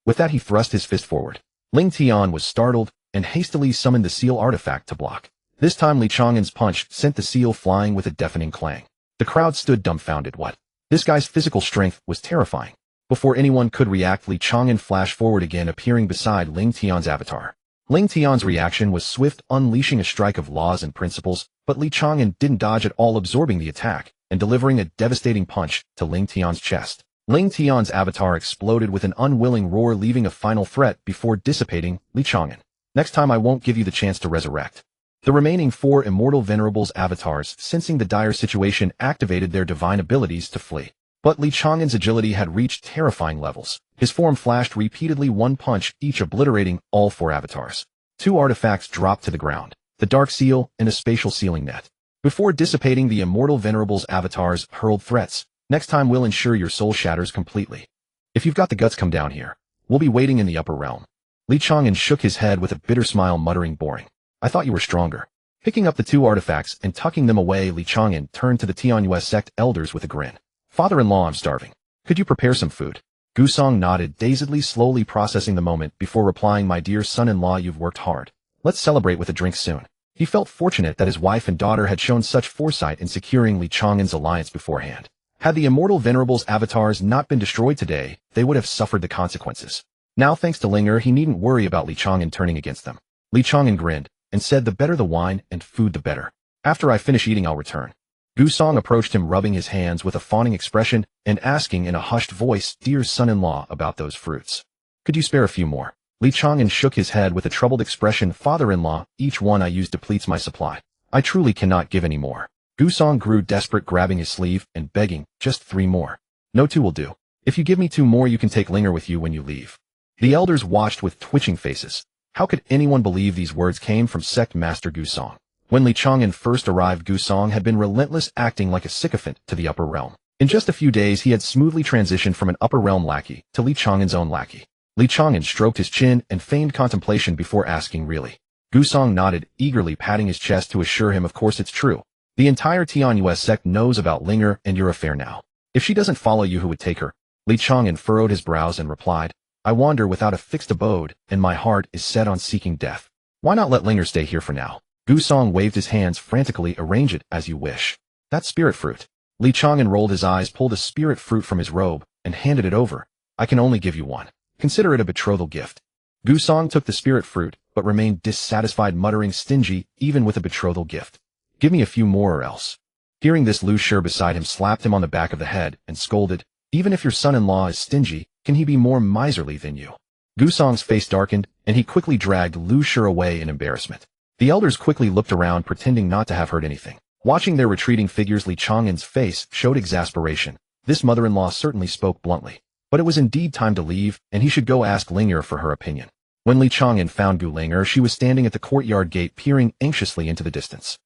With that, he thrust his fist forward. Ling Tian was startled and hastily summoned the seal artifact to block. This time, Li Chang'an's punch sent the seal flying with a deafening clang. The crowd stood dumbfounded. What? This guy's physical strength was terrifying. Before anyone could react, Li Chang'an flashed forward again, appearing beside Ling Tian's avatar. Ling Tian's reaction was swift, unleashing a strike of laws and principles, but Li Chang'an didn't dodge at all, absorbing the attack and delivering a devastating punch to Ling Tian's chest. Ling Tian's avatar exploded with an unwilling roar, leaving a final threat before dissipating. "Li Chang'an, next time I won't give you the chance to resurrect." The remaining 4 immortal venerables' avatars, sensing the dire situation, activated their divine abilities to flee. But Li Chang'an's agility had reached terrifying levels. His form flashed repeatedly, one punch each obliterating all 4 avatars. 2 artifacts dropped to the ground: the dark seal and a spatial sealing net. Before dissipating, the Immortal Venerable's avatars hurled threats. Next time we'll ensure your soul shatters completely. If you've got the guts, come down here. We'll be waiting in the upper realm. Li Chang'an shook his head with a bitter smile, muttering, boring. I thought you were stronger. Picking up the two artifacts and tucking them away, Li Chang'an turned to the Tianyue sect elders with a grin. Father-in-law, I'm starving. Could you prepare some food? Gusong nodded, dazedly, slowly processing the moment before replying, my dear son-in-law, you've worked hard. Let's celebrate with a drink soon. He felt fortunate that his wife and daughter had shown such foresight in securing Li Chang'an's alliance beforehand. Had the Immortal Venerable's avatars not been destroyed today, they would have suffered the consequences. Now, thanks to Linger, he needn't worry about Li Chang'an turning against them. Li Chang'an grinned and said, the better the wine and food, the better. After I finish eating, I'll return. Gusong approached him, rubbing his hands with a fawning expression and asking in a hushed voice, dear son-in-law, about those fruits. Could you spare a few more? Li Chang'an shook his head with a troubled expression, father-in-law, each one I use depletes my supply. I truly cannot give any more. Gusong grew desperate, grabbing his sleeve and begging, just 3 more. No, 2 will do. If you give me 2 more, you can take Linger with you when you leave. The elders watched with twitching faces. How could anyone believe these words came from Sect Master Gusong? When Li Chang'an first arrived, Gusong had been relentless, acting like a sycophant to the upper realm. In just a few days, he had smoothly transitioned from an upper realm lackey to Li Chang'an's own lackey. Li Chang'an stroked his chin and feigned contemplation before asking, really? Gusong nodded, eagerly patting his chest to assure him, of course it's true. The entire Tianyue sect knows about Linger and your affair now. If she doesn't follow you, who would take her? Li Chang'an furrowed his brows and replied, I wander without a fixed abode, and my heart is set on seeking death. Why not let Linger stay here for now? Gusong waved his hands frantically, arrange it as you wish. That's spirit fruit. Li Chang'an rolled his eyes, pulled a spirit fruit from his robe, and handed it over. I can only give you one. Consider it a betrothal gift. Gusong took the spirit fruit, but remained dissatisfied, muttering, stingy, even with a betrothal gift. Give me a few more or else. Hearing this, Lu Shi beside him slapped him on the back of the head and scolded, even if your son-in-law is stingy, can he be more miserly than you? Gusong's face darkened, and he quickly dragged Lu Shi away in embarrassment. The elders quickly looked around, pretending not to have heard anything. Watching their retreating figures, Li Chang'an's face showed exasperation. This mother-in-law certainly spoke bluntly. But it was indeed time to leave, and he should go ask Linger for her opinion. When Li Chang'an found Gu Linger, she was standing at the courtyard gate, peering anxiously into the distance.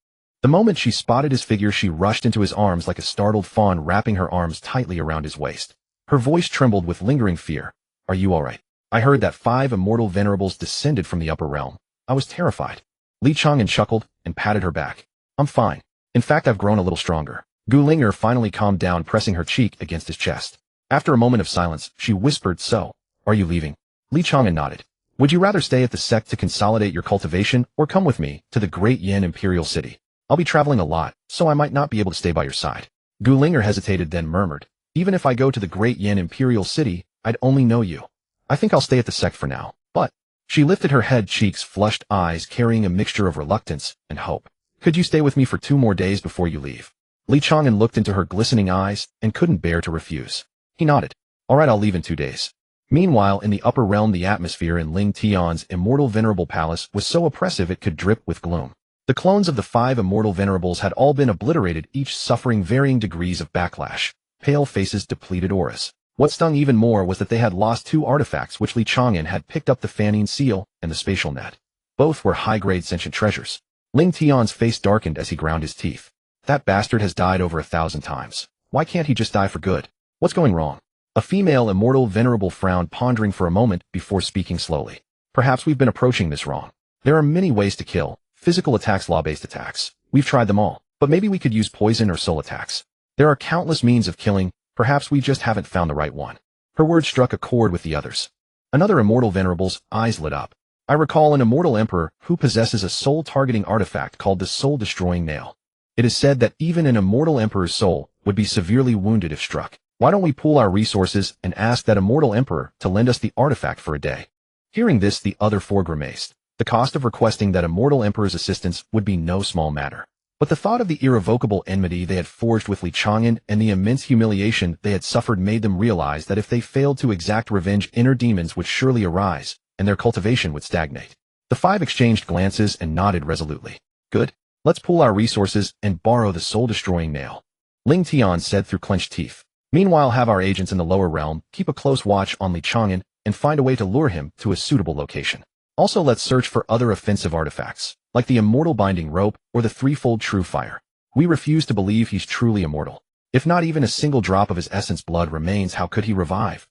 The moment she spotted his figure, she rushed into his arms like a startled fawn, wrapping her arms tightly around his waist. Her voice trembled with lingering fear. Are you all right? I heard that 5 Immortal Venerables descended from the upper realm. I was terrified. Li Chang'an chuckled and patted her back. I'm fine. In fact, I've grown a little stronger. Gu Linger finally calmed down, pressing her cheek against his chest. After a moment of silence, she whispered, so, are you leaving? Li Chang'an nodded. Would you rather stay at the sect to consolidate your cultivation, or come with me to the Great Yin Imperial City? I'll be traveling a lot, so I might not be able to stay by your side. Gu Linger hesitated, then murmured, even if I go to the Great Yin Imperial City, I'd only know you. I think I'll stay at the sect for now, but... She lifted her head, cheeks flushed, eyes carrying a mixture of reluctance and hope. Could you stay with me for 2 more days before you leave? Li Chang'an looked into her glistening eyes and couldn't bear to refuse. He nodded. All right, I'll leave in 2 days. Meanwhile, in the upper realm, the atmosphere in Ling Tian's Immortal Venerable Palace was so oppressive it could drip with gloom. The clones of the 5 Immortal Venerables had all been obliterated, each suffering varying degrees of backlash. Pale faces, depleted auras. What stung even more was that they had lost 2 artifacts which Li Chang'an had picked up, the Fanning Seal and the Spatial Net. Both were high-grade sentient treasures. Ling Tian's face darkened as he ground his teeth. That bastard has died over 1,000 times. Why can't he just die for good? What's going wrong? A female Immortal Venerable frowned, pondering for a moment before speaking slowly. Perhaps we've been approaching this wrong. There are many ways to kill. Physical attacks, law-based attacks. We've tried them all. But maybe we could use poison or soul attacks. There are countless means of killing. Perhaps we just haven't found the right one. Her words struck a chord with the others. Another Immortal Venerable's eyes lit up. I recall an Immortal Emperor who possesses a soul-targeting artifact called the Soul-Destroying Nail. It is said that even an Immortal Emperor's soul would be severely wounded if struck. Why don't we pool our resources and ask that Immortal Emperor to lend us the artifact for a day? Hearing this, the other 4 grimaced. The cost of requesting that Immortal Emperor's assistance would be no small matter. But the thought of the irrevocable enmity they had forged with Li Chang'an and the immense humiliation they had suffered made them realize that if they failed to exact revenge, inner demons would surely arise, and their cultivation would stagnate. The 5 exchanged glances and nodded resolutely. Good. Let's pool our resources and borrow the soul-destroying nail. Ling Tian said through clenched teeth. Meanwhile, have our agents in the lower realm keep a close watch on Li Chang'an and find a way to lure him to a suitable location. Also, let's search for other offensive artifacts, like the Immortal Binding Rope or the Threefold True Fire. We refuse to believe he's truly immortal. If not even a single drop of his essence blood remains, how could he revive?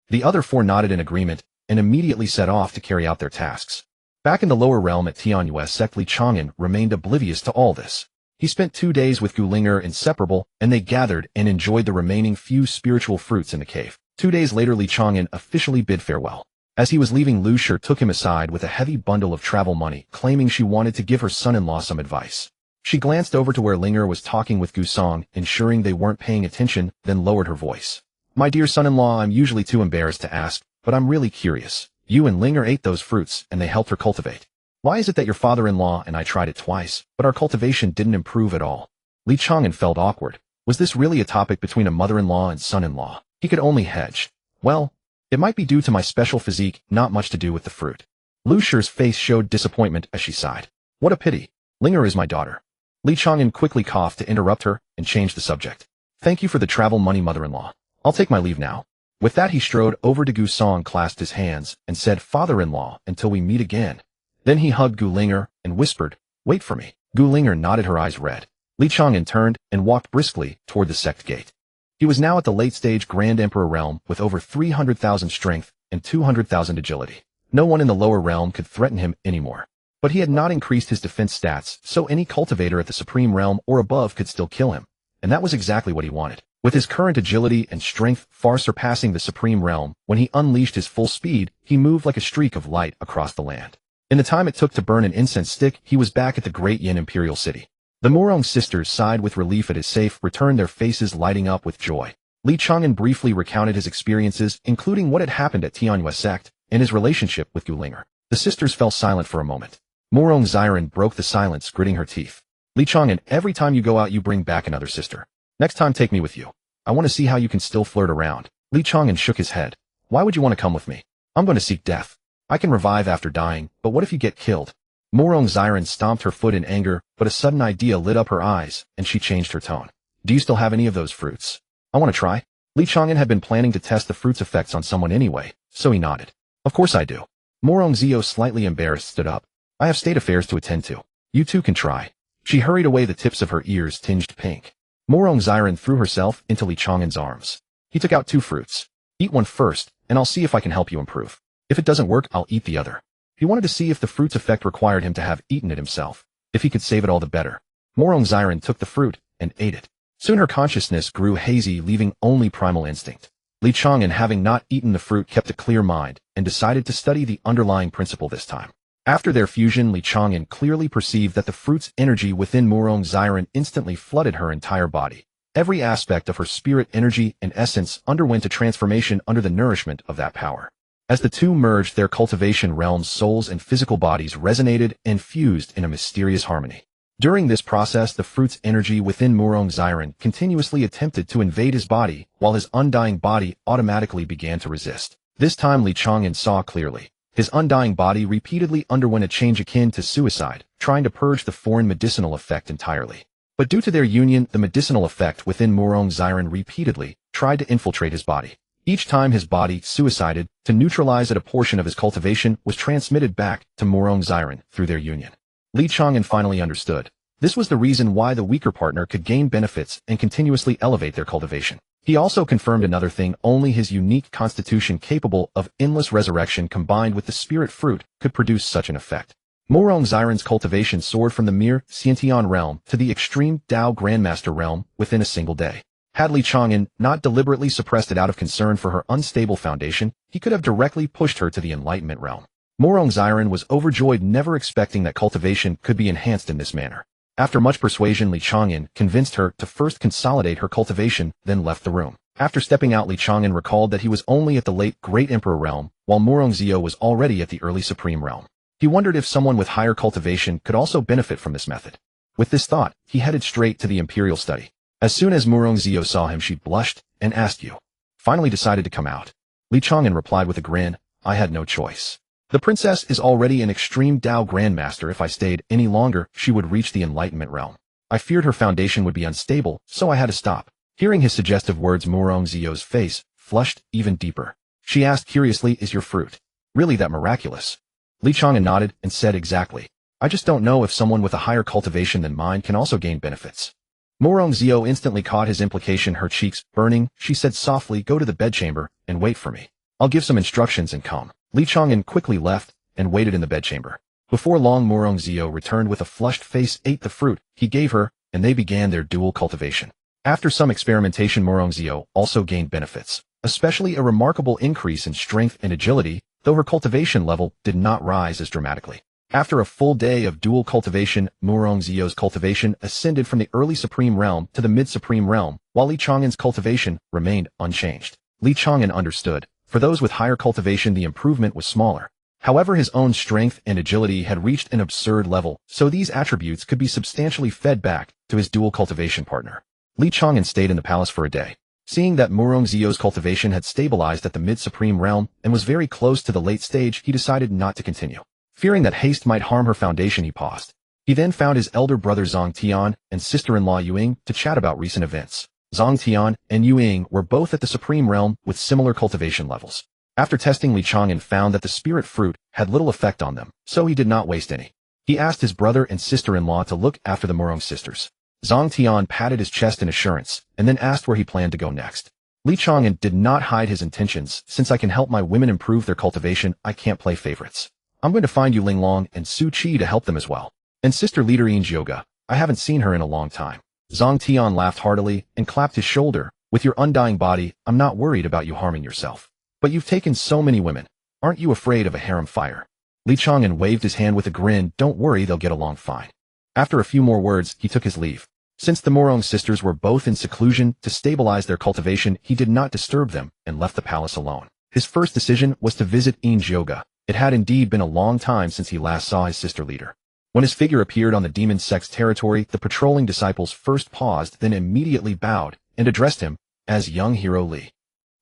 The other four nodded in agreement and immediately set off to carry out their tasks. Back in the lower realm at Tianyu's sect, Li Chang'an remained oblivious to all this. He spent 2 days with Gulinger inseparable, and they gathered and enjoyed the remaining few spiritual fruits in the cave. 2 days later, Li Chang'an officially bid farewell. As he was leaving, Lu Shi took him aside with a heavy bundle of travel money, claiming she wanted to give her son-in-law some advice. She glanced over to where Linger was talking with Gusong, ensuring they weren't paying attention, then lowered her voice. My dear son-in-law, I'm usually too embarrassed to ask, but I'm really curious. You and Linger ate those fruits, and they helped her cultivate. Why is it that your father-in-law and I tried it twice, but our cultivation didn't improve at all? Li Chang'an felt awkward. Was this really a topic between a mother-in-law and son-in-law? He could only hedge. Well, it might be due to my special physique, not much to do with the fruit. Lu Shi's face showed disappointment as she sighed. What a pity. Linger is my daughter. Li Chang'an quickly coughed to interrupt her and changed the subject. Thank you for the travel money, mother-in-law. I'll take my leave now. With that, he strode over to Gusong, clasped his hands, and said, Father-in-law, until we meet again. Then he hugged Gulinger and whispered, Wait for me. Gulinger nodded, her eyes red. Li Chang'an turned and walked briskly toward the sect gate. He was now at the late-stage Grand Emperor realm with over 300,000 strength and 200,000 agility. No one in the lower realm could threaten him anymore. But he had not increased his defense stats, so any cultivator at the Supreme Realm or above could still kill him. And that was exactly what he wanted. With his current agility and strength far surpassing the Supreme Realm, when he unleashed his full speed, he moved like a streak of light across the land. In the time it took to burn an incense stick, he was back at the Great Yin Imperial City. The Murong sisters sighed with relief at his safe return, their faces lighting up with joy. Li Chang'an briefly recounted his experiences, including what had happened at Tianyu's sect and his relationship with Gulinger. The sisters fell silent for a moment. Murong Xiren broke the silence, gritting her teeth. Li Chang'an, every time you go out you bring back another sister. Next time take me with you. I want to see how you can still flirt around. Li Chang'an shook his head. Why would you want to come with me? I'm going to seek death. I can revive after dying, but what if you get killed? Murong Xiren stomped her foot in anger, but a sudden idea lit up her eyes, and she changed her tone. Do you still have any of those fruits? I want to try. Li Chang'an had been planning to test the fruit's effects on someone anyway, so he nodded. Of course I do. Murong Zio, slightly embarrassed, stood up. I have state affairs to attend to. You too can try. She hurried away, the tips of her ears tinged pink. Murong Xiren threw herself into Li Chang'an's arms. He took out 2 fruits. Eat one first, and I'll see if I can help you improve. If it doesn't work, I'll eat the other. He wanted to see if the fruit's effect required him to have eaten it himself. If he could save it, all the better. Murong Xiren took the fruit and ate it. Soon her consciousness grew hazy, leaving only primal instinct. Li Chang'an, having not eaten the fruit, kept a clear mind and decided to study the underlying principle this time. After their fusion, Li Chang'an clearly perceived that the fruit's energy within Murong Xiren instantly flooded her entire body. Every aspect of her spirit, energy, and essence underwent a transformation under the nourishment of that power. As the two merged, their cultivation realms, souls, and physical bodies resonated and fused in a mysterious harmony. During this process, the fruit's energy within Murong Xiren continuously attempted to invade his body, while his undying body automatically began to resist. This time Li Chang'an saw clearly. His undying body repeatedly underwent a change akin to suicide, trying to purge the foreign medicinal effect entirely. But due to their union, the medicinal effect within Murong Xiren repeatedly tried to infiltrate his body. Each time his body suicided to neutralize it, a portion of his cultivation was transmitted back to Murong Xiren through their union. Li Chang'an finally understood. This was the reason why the weaker partner could gain benefits and continuously elevate their cultivation. He also confirmed another thing: only his unique constitution, capable of endless resurrection combined with the spirit fruit, could produce such an effect. Murong Xiren's cultivation soared from the mere Xiantian realm to the extreme Dao Grandmaster realm within a single day. Had Li Chang'an not deliberately suppressed it out of concern for her unstable foundation, he could have directly pushed her to the Enlightenment realm. Murong Xiren was overjoyed, never expecting that cultivation could be enhanced in this manner. After much persuasion, Li Chang'an convinced her to first consolidate her cultivation, then left the room. After stepping out, Li Chang'an recalled that he was only at the late Great Emperor realm, while Murong Zio was already at the early Supreme realm. He wondered if someone with higher cultivation could also benefit from this method. With this thought, he headed straight to the Imperial study. As soon as Murong Zio saw him, she blushed and asked, "You finally decided to come out?" Li Chang'an replied with a grin, "I had no choice. The princess is already an extreme Dao Grandmaster. If I stayed any longer, she would reach the Enlightenment realm. I feared her foundation would be unstable, so I had to stop." Hearing his suggestive words, Murong Zio's face flushed even deeper. She asked curiously, "Is your fruit really that miraculous?" Li Chang'an nodded and said, "Exactly. I just don't know if someone with a higher cultivation than mine can also gain benefits." Morongzio instantly caught his implication, her cheeks burning. She said softly, "Go to the bedchamber and wait for me. I'll give some instructions and come." Li Chang'an quickly left and waited in the bedchamber. Before long, Morongzio returned with a flushed face, ate the fruit he gave her, and they began their dual cultivation. After some experimentation, Morongzio also gained benefits, especially a remarkable increase in strength and agility, though her cultivation level did not rise as dramatically. After a full day of dual cultivation, Morongzio's cultivation ascended from the early Supreme Realm to the mid-Supreme Realm, while Li Chang'an's cultivation remained unchanged. Li Chang'an understood. For those with higher cultivation, the improvement was smaller. However, his own strength and agility had reached an absurd level, so these attributes could be substantially fed back to his dual cultivation partner. Li Chang'an stayed in the palace for a day. Seeing that Morongzio's cultivation had stabilized at the mid-Supreme Realm and was very close to the late stage, he decided not to continue. Fearing that haste might harm her foundation, he paused. He then found his elder brother Zhang Tian and sister-in-law Yuing to chat about recent events. Zhang Tian and Yuing were both at the Supreme Realm with similar cultivation levels. After testing, Li Chang'an found that the spirit fruit had little effect on them, so he did not waste any. He asked his brother and sister-in-law to look after the Morong sisters. Zhang Tian patted his chest in assurance, and then asked where he planned to go next. Li Chang'an did not hide his intentions. "Since I can help my women improve their cultivation, I can't play favorites. I'm going to find you Linglong and Su Qi to help them as well. And sister leader Yin Yoga, I haven't seen her in a long time." Zhang Tian laughed heartily and clapped his shoulder. "With your undying body, I'm not worried about you harming yourself. But you've taken so many women. Aren't you afraid of a harem fire?" Li Chang'an waved his hand with a grin. "Don't worry, they'll get along fine." After a few more words, he took his leave. Since the Morong sisters were both in seclusion to stabilize their cultivation, he did not disturb them and left the palace alone. His first decision was to visit Yin Yoga. It had indeed been a long time since he last saw his sister leader. When his figure appeared on the demon sect's territory, the patrolling disciples first paused, then immediately bowed and addressed him as young hero Li.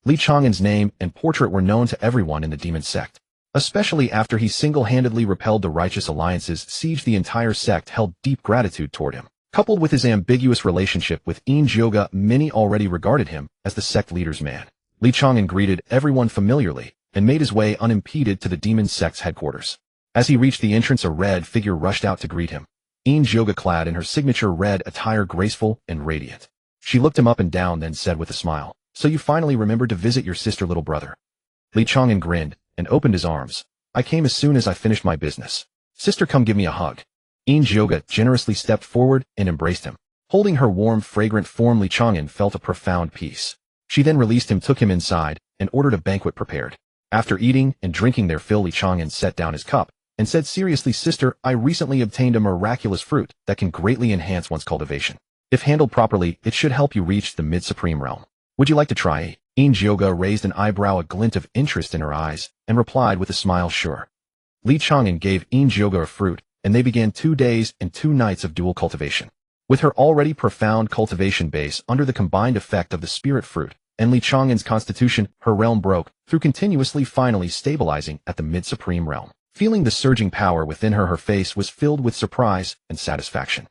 Li Chang'an's name and portrait were known to everyone in the demon sect. Especially after he single-handedly repelled the righteous alliances, sieged the entire sect held deep gratitude toward him. Coupled with his ambiguous relationship with Yin Yoga, many already regarded him as the sect leader's man. Li Chang'an greeted everyone familiarly and made his way unimpeded to the demon sect's headquarters. As he reached the entrance, a red figure rushed out to greet him. Yin Yoga, clad in her signature red attire, graceful and radiant. She looked him up and down, then said with a smile, "So you finally remembered to visit your sister, little brother." Li Chang'an grinned and opened his arms. "I came as soon as I finished my business. Sister, come give me a hug." Yin Yoga generously stepped forward and embraced him. Holding her warm, fragrant form, Li Chang'an felt a profound peace. She then released him, took him inside, and ordered a banquet prepared. After eating and drinking their fill, Li Chang'an set down his cup and said seriously, "Sister, I recently obtained a miraculous fruit that can greatly enhance one's cultivation. If handled properly, it should help you reach the mid-supreme realm. Would you like to try it?" Yin Yoga raised an eyebrow, a glint of interest in her eyes, and replied with a smile, "Sure." Li Chang'an gave Yin Yoga a fruit, and they began 2 days and 2 nights of dual cultivation. With her already profound cultivation base under the combined effect of the spirit fruit and Li Chang'an's constitution, her realm broke through continuously, finally stabilizing at the mid-supreme realm. Feeling the surging power within her, her face was filled with surprise and satisfaction.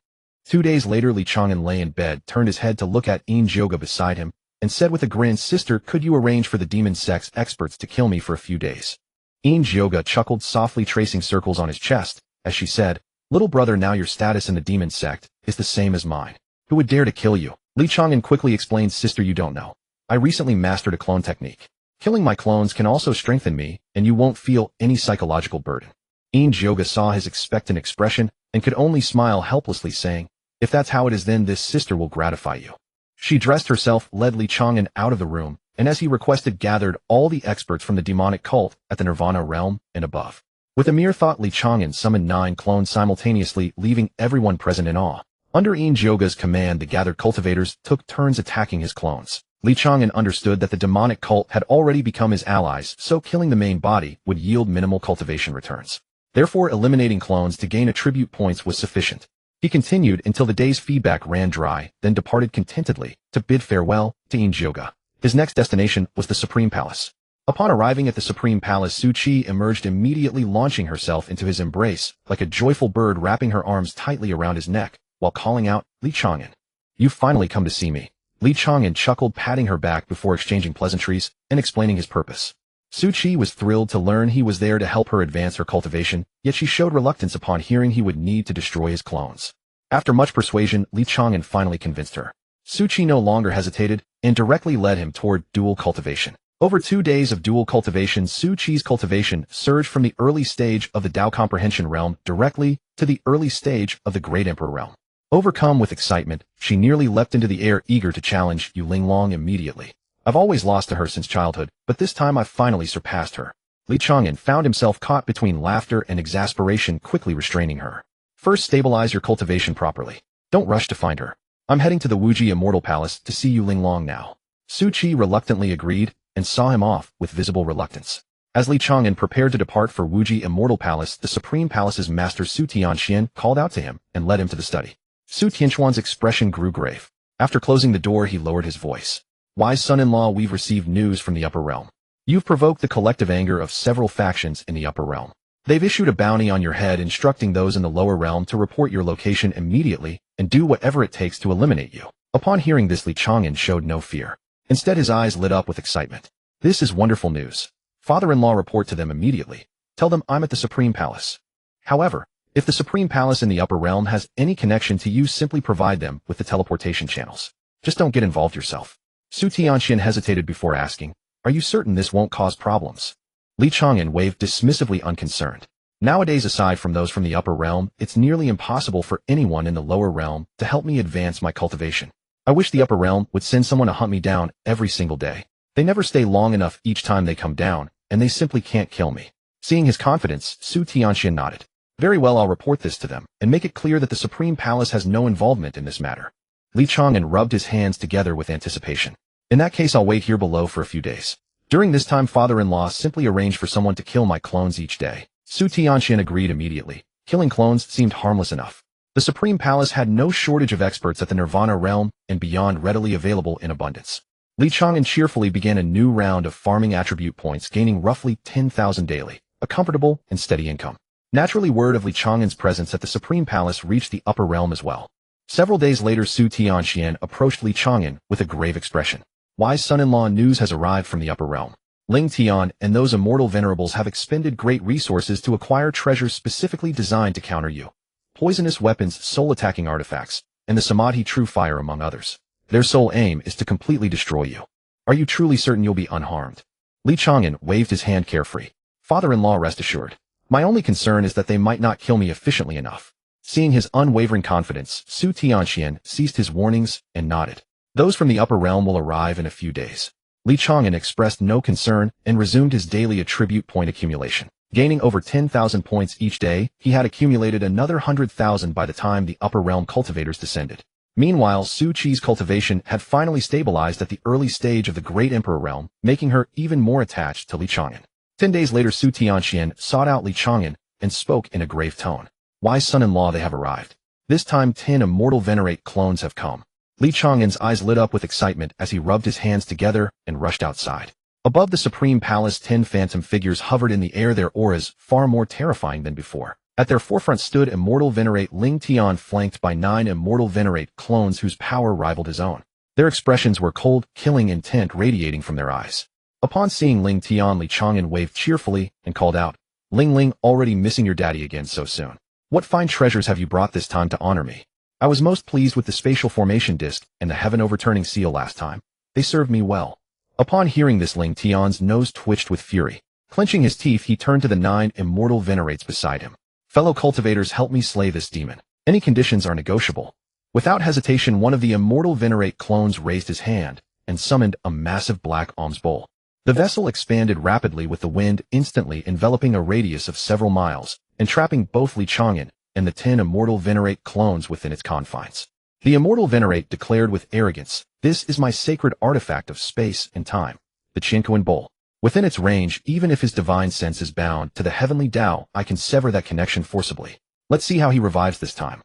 2 days later, Li Chang'an lay in bed, turned his head to look at Yin Yoga beside him, and said with a grin, "Sister, could you arrange for the demon sect's experts to kill me for a few days?" Yin Yoga chuckled softly, tracing circles on his chest, as she said, "Little brother, now your status in the demon sect is the same as mine. Who would dare to kill you?" Li Chang'an quickly explained, "Sister, you don't know. I recently mastered a clone technique. Killing my clones can also strengthen me, and you won't feel any psychological burden." Yin Yoga saw his expectant expression and could only smile helplessly, saying, "If that's how it is, then this sister will gratify you." She dressed herself, led Li Chang'an out of the room, and as he requested, gathered all the experts from the demonic cult at the Nirvana realm and above. With a mere thought, Li Chang'an summoned 9 clones simultaneously, leaving everyone present in awe. Under Yin Yoga's command, the gathered cultivators took turns attacking his clones. Li Chang'an understood that the demonic cult had already become his allies, so killing the main body would yield minimal cultivation returns. Therefore, eliminating clones to gain attribute points was sufficient. He continued until the day's feedback ran dry, then departed contentedly to bid farewell to Yin Yoga. His next destination was the Supreme Palace. Upon arriving at the Supreme Palace, Su Qi emerged immediately, launching herself into his embrace like a joyful bird, wrapping her arms tightly around his neck while calling out, "Li Chang'an, you've finally come to see me." Li Chang'an chuckled, patting her back before exchanging pleasantries and explaining his purpose. Su Qi was thrilled to learn he was there to help her advance her cultivation, yet she showed reluctance upon hearing he would need to destroy his clones. After much persuasion, Li Chang'an finally convinced her. Su Qi no longer hesitated and directly led him toward dual cultivation. Over 2 days of dual cultivation, Su Qi's cultivation surged from the early stage of the Tao Comprehension realm directly to the early stage of the Great Emperor realm. Overcome with excitement, she nearly leapt into the air, eager to challenge Yu Linglong immediately. I've always lost to her since childhood, but this time I've finally surpassed her. Li Chang'an found himself caught between laughter and exasperation, quickly restraining her. First, stabilize your cultivation properly. Don't rush to find her. I'm heading to the Wuji Immortal Palace to see Yu Linglong now. Su Qi reluctantly agreed and saw him off with visible reluctance. As Li Chang'an prepared to depart for Wuji Immortal Palace, the Supreme Palace's master Su Tianxian called out to him and led him to the study. Su Tianxuan's expression grew grave. After closing the door, he lowered his voice. Wise son-in-law, we've received news from the upper realm. You've provoked the collective anger of several factions in the upper realm. They've issued a bounty on your head, instructing those in the lower realm to report your location immediately and do whatever it takes to eliminate you. Upon hearing this, Li Chang'an showed no fear. Instead, his eyes lit up with excitement. This is wonderful news. Father-in-law, report to them immediately. Tell them I'm at the Supreme Palace. However, if the Supreme Palace in the upper realm has any connection to you, simply provide them with the teleportation channels. Just don't get involved yourself. Su Tianxian hesitated before asking, are you certain this won't cause problems? Li Chang'an waved dismissively, unconcerned. Nowadays, aside from those from the upper realm, it's nearly impossible for anyone in the lower realm to help me advance my cultivation. I wish the upper realm would send someone to hunt me down every single day. They never stay long enough each time they come down, and they simply can't kill me. Seeing his confidence, Su Tianxian nodded. Very well, I'll report this to them, and make it clear that the Supreme Palace has no involvement in this matter. Li Chang'an rubbed his hands together with anticipation. In that case, I'll wait here below for a few days. During this time, father-in-law, simply arrange for someone to kill my clones each day. Su Tianxian agreed immediately. Killing clones seemed harmless enough. The Supreme Palace had no shortage of experts at the Nirvana realm and beyond, readily available in abundance. Li Chang'an cheerfully began a new round of farming attribute points, gaining roughly 10,000 daily, a comfortable and steady income. Naturally, word of Li Chang'an's presence at the Supreme Palace reached the upper realm as well. Several days later, Su Tianxian approached Li Chang'an with a grave expression. Wise son-in-law, news has arrived from the upper realm. Ling Tian and those immortal venerables have expended great resources to acquire treasures specifically designed to counter you. Poisonous weapons, soul-attacking artifacts, and the Samadhi True Fire, among others. Their sole aim is to completely destroy you. Are you truly certain you'll be unharmed? Li Chang'an waved his hand carefree. Father-in-law, rest assured. My only concern is that they might not kill me efficiently enough. Seeing his unwavering confidence, Su Tianxian ceased his warnings and nodded. Those from the upper realm will arrive in a few days. Li Chang'an expressed no concern and resumed his daily attribute point accumulation. Gaining over 10,000 points each day, he had accumulated another 100,000 by the time the upper realm cultivators descended. Meanwhile, Su Qi's cultivation had finally stabilized at the early stage of the Great Emperor realm, making her even more attached to Li Chang'an. 10 days later, Su Tianxian sought out Li Chang'an and spoke in a grave tone. Wise son-in-law, they have arrived. This time 10 immortal venerate clones have come. Li Chang'an's eyes lit up with excitement as he rubbed his hands together and rushed outside. Above the Supreme Palace, 10 phantom figures hovered in the air, their auras far more terrifying than before. At their forefront stood immortal venerate Ling Tian, flanked by 9 immortal venerate clones whose power rivaled his own. Their expressions were cold, killing intent radiating from their eyes. Upon seeing Ling Tian, Li Chang'an waved cheerfully and called out, Ling Ling, already missing your daddy again so soon. What fine treasures have you brought this time to honor me? I was most pleased with the spatial formation disc and the heaven overturning seal last time. They served me well. Upon hearing this, Ling Tian's nose twitched with fury. Clenching his teeth, he turned to the 9 immortal venerates beside him. Fellow cultivators, help me slay this demon. Any conditions are negotiable. Without hesitation, one of the immortal venerate clones raised his hand and summoned a massive black alms bowl. The vessel expanded rapidly with the wind, instantly enveloping a radius of several miles and trapping both Li Chang'an and the 10 immortal venerate clones within its confines. The immortal venerate declared with arrogance, "This is my sacred artifact of space and time, the Chang'an bowl. Within its range, even if his divine sense is bound to the heavenly Tao, I can sever that connection forcibly. Let's see how he revives this time."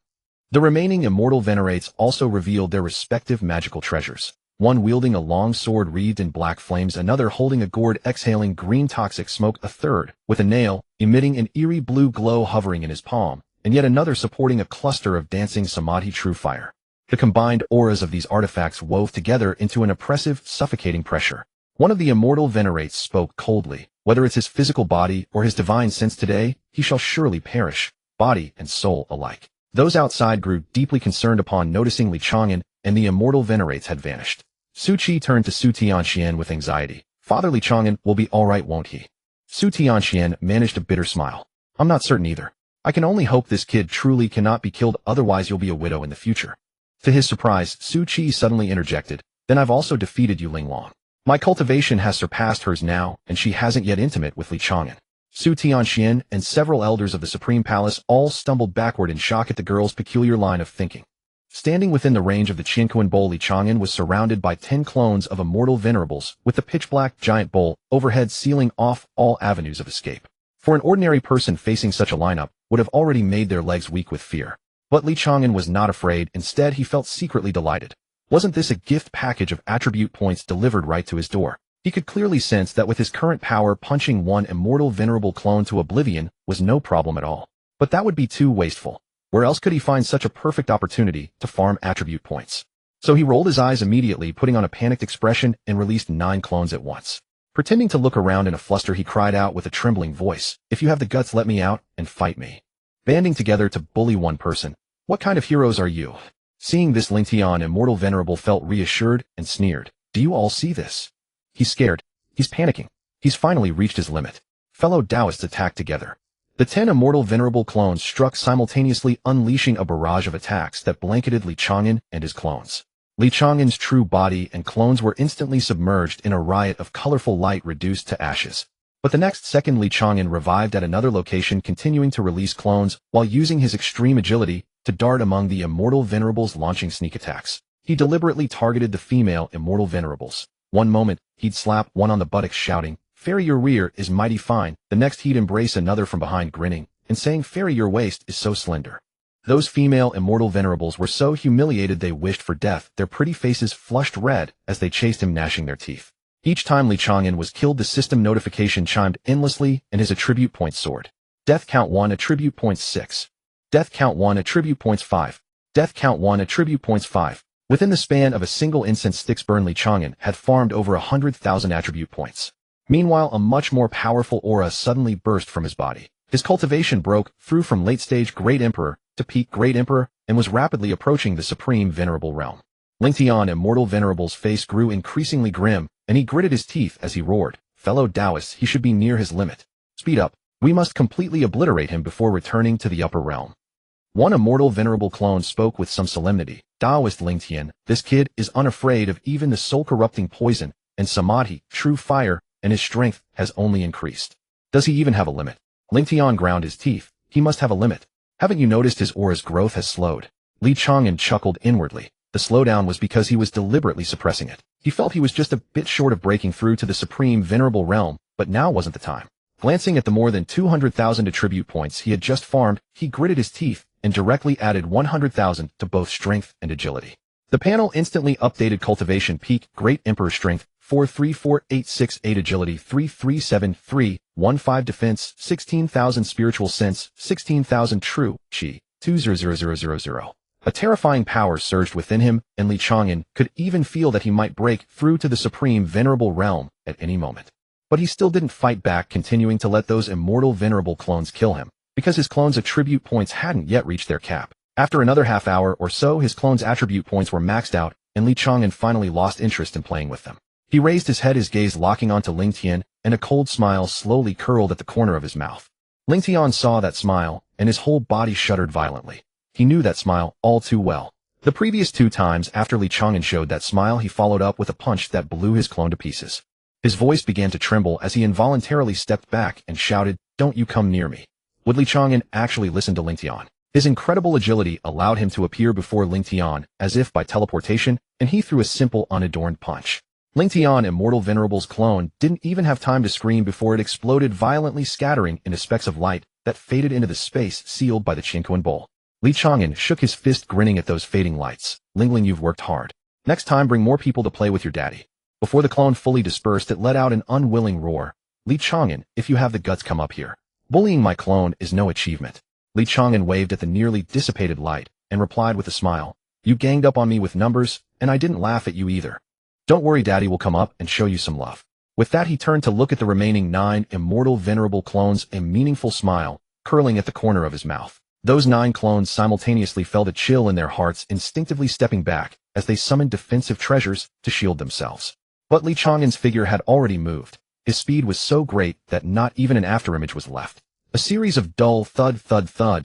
The remaining immortal venerates also revealed their respective magical treasures. One wielding a long sword wreathed in black flames, another holding a gourd exhaling green toxic smoke, a third with a nail emitting an eerie blue glow hovering in his palm, and yet another supporting a cluster of dancing Samadhi True Fire. The combined auras of these artifacts wove together into an oppressive, suffocating pressure. One of the immortal venerates spoke coldly. Whether it's his physical body or his divine sense, today he shall surely perish, body and soul alike. Those outside grew deeply concerned upon noticing Li Chang'an and the immortal venerates had vanished. Su Qi turned to Su Tianxian with anxiety. Father Li Chang'an will be all right, won't he? Su Tianxian managed a bitter smile. I'm not certain either. I can only hope this kid truly cannot be killed, otherwise you'll be a widow in the future. To his surprise, Su Qi suddenly interjected, then I've also defeated Yu Linglong. My cultivation has surpassed hers now, and she hasn't yet intimate with Li Chang'an. Su Tianxian and several elders of the Supreme Palace all stumbled backward in shock at the girl's peculiar line of thinking. Standing within the range of the Chang'an bowl, Li Chang'an was surrounded by 10 clones of immortal venerables, with the pitch-black giant bowl overhead sealing off all avenues of escape. For an ordinary person facing such a lineup would have already made their legs weak with fear. But Li Chang'an was not afraid, instead he felt secretly delighted. Wasn't this a gift package of attribute points delivered right to his door? He could clearly sense that with his current power, punching one immortal venerable clone to oblivion was no problem at all. But that would be too wasteful. Where else could he find such a perfect opportunity to farm attribute points? So he rolled his eyes immediately, putting on a panicked expression, and released 9 clones at once. Pretending to look around in a fluster, he cried out with a trembling voice, "If you have the guts, let me out and fight me." Banding together to bully one person. What kind of heroes are you? Seeing this, Ling Tian, immortal venerable, felt reassured and sneered. Do you all see this? He's scared. He's panicking. He's finally reached his limit. Fellow Taoists attacked together. The 10 immortal venerable clones struck simultaneously, unleashing a barrage of attacks that blanketed Li Chang'an and his clones. Li Chang'an's true body and clones were instantly submerged in a riot of colorful light reduced to ashes. But the next second, Li Chang'an revived at another location, continuing to release clones while using his extreme agility to dart among the immortal venerables, launching sneak attacks. He deliberately targeted the female immortal venerables. One moment, he'd slap one on the buttocks shouting, "Fairy, your rear is mighty fine." The next, he'd embrace another from behind grinning and saying, "Fairy, your waist is so slender." Those female immortal venerables were so humiliated they wished for death, their pretty faces flushed red as they chased him, gnashing their teeth. Each time Li Chang'an was killed, the system notification chimed endlessly and his attribute points soared. Death count 1, attribute points 6. Death count 1, attribute points 5. Death count 1, attribute points 5. Within the span of a single incense stick's burn, Li Chang'an had farmed over 100,000 attribute points. Meanwhile, a much more powerful aura suddenly burst from his body. His cultivation broke through from late-stage Great Emperor to peak Great Emperor and was rapidly approaching the Supreme Venerable realm. Ling Tian, immortal venerable's face grew increasingly grim, and he gritted his teeth as he roared, "Fellow Taoists, he should be near his limit. Speed up. We must completely obliterate him before returning to the upper realm." One immortal venerable clone spoke with some solemnity. "Taoist Ling Tian, this kid is unafraid of even the soul-corrupting poison and samadhi, true fire, and his strength has only increased. Does he even have a limit?" Ling Tian ground his teeth. "He must have a limit. Haven't you noticed his aura's growth has slowed?" Li Chang'an chuckled inwardly. The slowdown was because he was deliberately suppressing it. He felt he was just a bit short of breaking through to the Supreme Venerable realm, but now wasn't the time. Glancing at the more than 200,000 attribute points he had just farmed, he gritted his teeth and directly added 100,000 to both strength and agility. The panel instantly updated cultivation peak, Great Emperor strength, 434,868 agility, 337,315 defense, 16,000 spiritual sense, 16,000 true chi, 200,000. A terrifying power surged within him, and Li Chang'an could even feel that he might break through to the Supreme Venerable realm at any moment. But he still didn't fight back, continuing to let those immortal venerable clones kill him, because his clones' attribute points hadn't yet reached their cap. After another half hour or so, his clones' attribute points were maxed out, and Li Chang'an finally lost interest in playing with them. He raised his head, his gaze locking onto Ling Tian, and a cold smile slowly curled at the corner of his mouth. Ling Tian saw that smile, and his whole body shuddered violently. He knew that smile all too well. The previous 2 times after Li Chang'an showed that smile, he followed up with a punch that blew his clone to pieces. His voice began to tremble as he involuntarily stepped back and shouted, "Don't you come near me." Would Li Chang'an actually listen to Ling Tian? His incredible agility allowed him to appear before Ling Tian as if by teleportation, and he threw a simple, unadorned punch. Ling Tian, immortal venerable's clone, didn't even have time to scream before it exploded violently, scattering into specks of light that faded into the space sealed by the Chang'an bowl. Li Chang'an shook his fist, grinning at those fading lights. "Lingling, you've worked hard. Next time, bring more people to play with your daddy." Before the clone fully dispersed, it let out an unwilling roar. "Li Chang'an, if you have the guts, come up here. Bullying my clone is no achievement." Li Chang'an waved at the nearly dissipated light and replied with a smile, "You ganged up on me with numbers, and I didn't laugh at you either. Don't worry, Daddy will come up and show you some love." With that, he turned to look at the remaining 9 immortal venerable clones, a meaningful smile curling at the corner of his mouth. Those 9 clones simultaneously felt a chill in their hearts, instinctively stepping back as they summoned defensive treasures to shield themselves. But Li Chang'an's figure had already moved. His speed was so great that not even an afterimage was left. A series of dull thud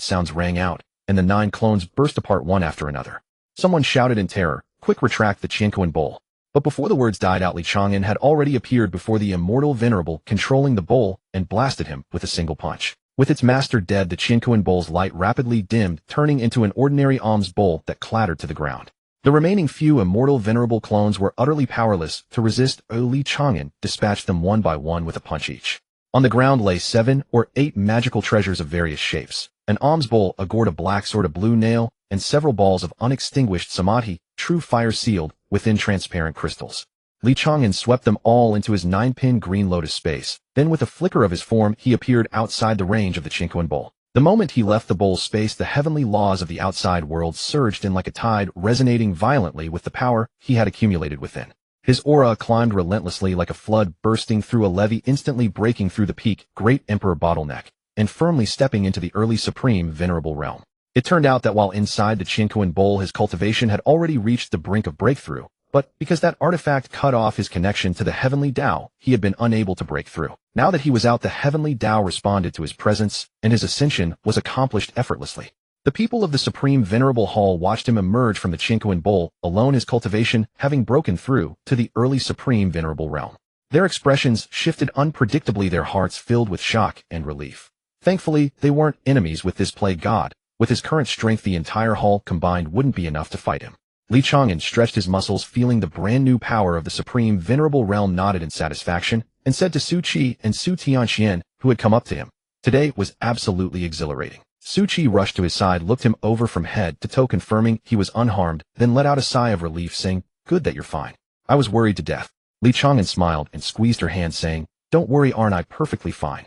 sounds rang out, and the 9 clones burst apart one after another. Someone shouted in terror, "Quick, retract the Chang'an bowl." But before the words died out, Li Chang'an had already appeared before the immortal venerable, controlling the bowl, and blasted him with a single punch. With its master dead, the Chang'an bowl's light rapidly dimmed, turning into an ordinary alms bowl that clattered to the ground. The remaining few immortal venerable clones were utterly powerless to resist. Li Chang'an dispatched them one by one with a punch each. On the ground lay 7 or 8 magical treasures of various shapes, an alms bowl, a gourd, a black sword, a blue nail, and several balls of unextinguished samadhi, true fire sealed within transparent crystals. Li Chang'an swept them all into his 9-pin green lotus space. Then with a flicker of his form, he appeared outside the range of the Chang'an bowl. The moment he left the bowl's space, the heavenly laws of the outside world surged in like a tide, resonating violently with the power he had accumulated within. His aura climbed relentlessly like a flood, bursting through a levee, instantly breaking through the peak, great emperor bottleneck, and firmly stepping into the early supreme venerable realm. It turned out that while inside the Chang'an bowl, his cultivation had already reached the brink of breakthrough, but because that artifact cut off his connection to the heavenly Tao, he had been unable to break through. Now that he was out, the heavenly Tao responded to his presence, and his ascension was accomplished effortlessly. The people of the Supreme Venerable Hall watched him emerge from the Chang'an bowl, alone, his cultivation having broken through to the early Supreme Venerable realm. Their expressions shifted unpredictably, their hearts filled with shock and relief. Thankfully, they weren't enemies with this plague god. With his current strength, the entire hall combined wouldn't be enough to fight him. Li Chang'an stretched his muscles, feeling the brand new power of the Supreme Venerable Realm, nodded in satisfaction, and said to Su Qi and Su Tianxian, who had come up to him, "Today was absolutely exhilarating." Su Qi rushed to his side, looked him over from head to toe, confirming he was unharmed, then let out a sigh of relief, saying, "Good that you're fine. I was worried to death." Li Chang'an smiled and squeezed her hand, saying, "Don't worry, aren't I perfectly fine?"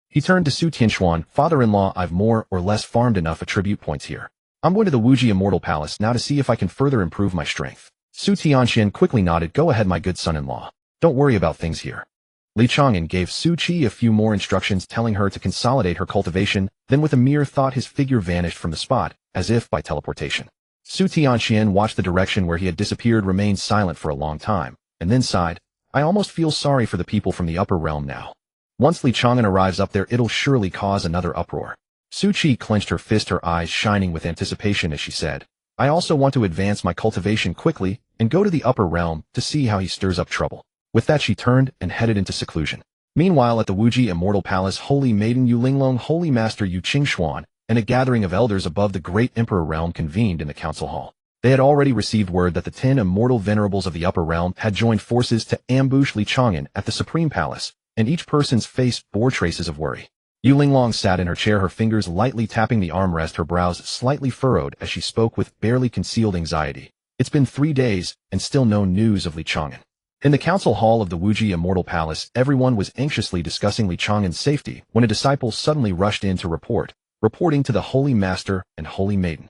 He turned to Su Tianxuan, "Father-in-law, I've more or less farmed enough attribute points here. I'm going to the Wuji Immortal Palace now to see if I can further improve my strength." Su Tianxian quickly nodded. "Go ahead, my good son-in-law. Don't worry about things here." Li Chang'an gave Su Qi a few more instructions, telling her to consolidate her cultivation, then with a mere thought his figure vanished from the spot, as if by teleportation. Su Tianxian watched the direction where he had disappeared, remained silent for a long time, and then sighed, "I almost feel sorry for the people from the upper realm now. Once Li Chang'an arrives up there, it'll surely cause another uproar." Su Qi clenched her fist, her eyes shining with anticipation as she said, "I also want to advance my cultivation quickly and go to the upper realm to see how he stirs up trouble." With that, she turned and headed into seclusion. Meanwhile, at the Wuji Immortal Palace, Holy Maiden Yu Linglong, Holy Master Yu Qingxuan, and a gathering of elders above the Great Emperor Realm convened in the council hall. They had already received word that the 10 immortal venerables of the upper realm had joined forces to ambush Li Chang'an at the Supreme Palace, and each person's face bore traces of worry. Yu Linglong sat in her chair, her fingers lightly tapping the armrest, her brows slightly furrowed as she spoke with barely concealed anxiety. "It's been 3 days, and still no news of Li Chang'an." In the council hall of the Wuji Immortal Palace, everyone was anxiously discussing Li Chang'an's safety when a disciple suddenly rushed in to reporting to the Holy Master and Holy Maiden.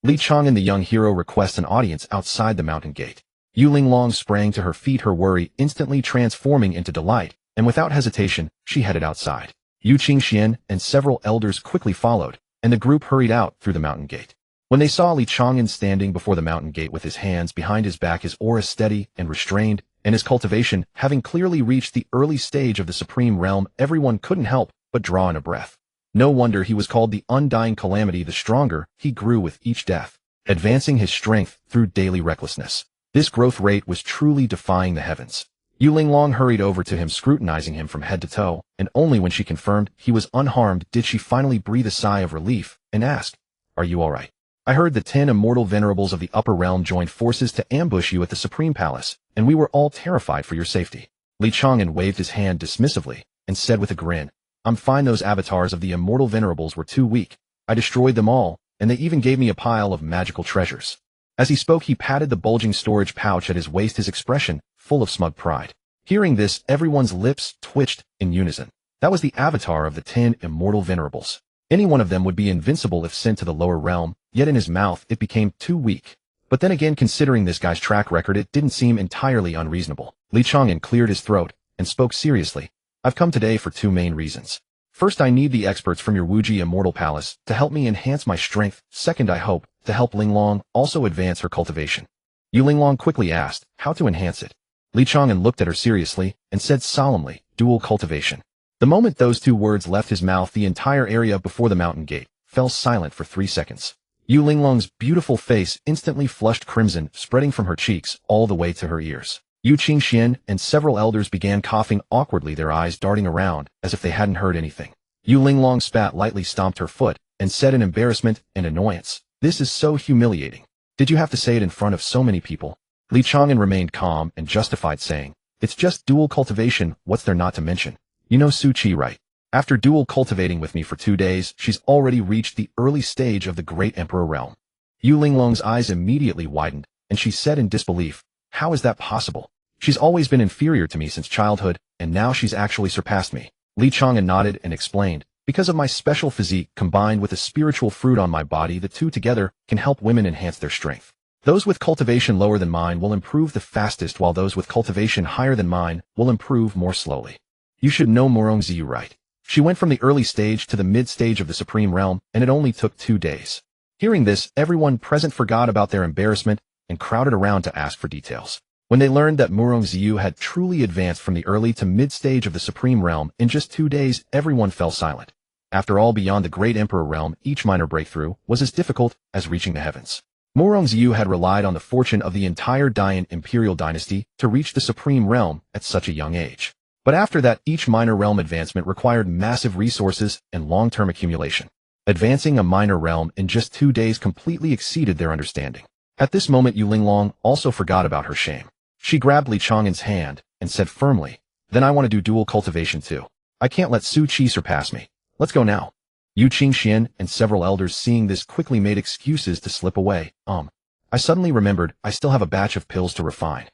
"Li Chang'an, the young hero, requests an audience outside the mountain gate." Yu Linglong sprang to her feet, her worry instantly transforming into delight, and without hesitation, she headed outside. Yu Qingxian and several elders quickly followed, and the group hurried out through the mountain gate. When they saw Li Chang'an standing before the mountain gate with his hands behind his back, his aura steady and restrained, and his cultivation having clearly reached the early stage of the Supreme Realm, everyone couldn't help but draw in a breath. No wonder he was called the Undying Calamity. The stronger he grew with each death, advancing his strength through daily recklessness. This growth rate was truly defying the heavens. Yu Linglong hurried over to him, scrutinizing him from head to toe, and only when she confirmed he was unharmed did she finally breathe a sigh of relief and ask, "Are you all right? I heard the 10 immortal venerables of the upper realm joined forces to ambush you at the Supreme Palace, and we were all terrified for your safety." Li Chang'an waved his hand dismissively and said with a grin, "I'm fine. Those avatars of the immortal venerables were too weak. I destroyed them all, and they even gave me a pile of magical treasures." As he spoke, he patted the bulging storage pouch at his waist, his expression full of smug pride. Hearing this, everyone's lips twitched in unison. That was the avatar of the 10 immortal venerables. Any one of them would be invincible if sent to the lower realm, yet in his mouth it became too weak. But then again, considering this guy's track record, it didn't seem entirely unreasonable. Li Chang'an cleared his throat and spoke seriously. "I've come today for 2 main reasons. First, I need the experts from your Wuji Immortal Palace to help me enhance my strength. Second, I hope to help Linglong also advance her cultivation. Yu Linglong quickly asked how to enhance it. Li Chang'an looked at her seriously and said solemnly, dual cultivation. The moment those two words left his mouth, the entire area before the mountain gate fell silent for 3 seconds. Yu Linglong's beautiful face instantly flushed crimson, spreading from her cheeks all the way to her ears. Yu Qingxian and several elders began coughing awkwardly, their eyes darting around as if they hadn't heard anything. Yu Linglong spat, lightly stomped her foot, and said in embarrassment and annoyance, "This is so humiliating. Did you have to say it in front of so many people?" Li Chang'an remained calm and justified, saying, "It's just dual cultivation, what's there not to mention? You know Su Qi, right? After dual cultivating with me for 2 days, she's already reached the early stage of the Great Emperor realm." Yu Linglong's eyes immediately widened, and she said in disbelief, "How is that possible? She's always been inferior to me since childhood, and now she's actually surpassed me." Li Chang'an nodded and explained, "Because of my special physique combined with a spiritual fruit on my body, the two together can help women enhance their strength. Those with cultivation lower than mine will improve the fastest, while those with cultivation higher than mine will improve more slowly. You should know Morongziyu, right? She went from the early stage to the mid-stage of the Supreme Realm, and it only took 2 days." Hearing this, everyone present forgot about their embarrassment and crowded around to ask for details. When they learned that Morongziyu had truly advanced from the early to mid-stage of the Supreme Realm in just 2 days, everyone fell silent. After all, beyond the Great Emperor realm, each minor breakthrough was as difficult as reaching the heavens. Morongziyu had relied on the fortune of the entire Dayan imperial dynasty to reach the Supreme Realm at such a young age. But after that, each minor realm advancement required massive resources and long-term accumulation. Advancing a minor realm in just 2 days completely exceeded their understanding. At this moment, Yu Linglong also forgot about her shame. She grabbed Li Chang'an's hand and said firmly, "Then I want to do dual cultivation too. I can't let Su Qi surpass me. Let's go now." Yu Qingxian and several elders, seeing this, quickly made excuses to slip away. I suddenly remembered I still have a batch of pills to refine.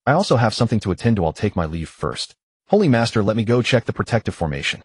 I also have something to attend to. I'll take my leave first. Holy Master, let me go check the protective formation.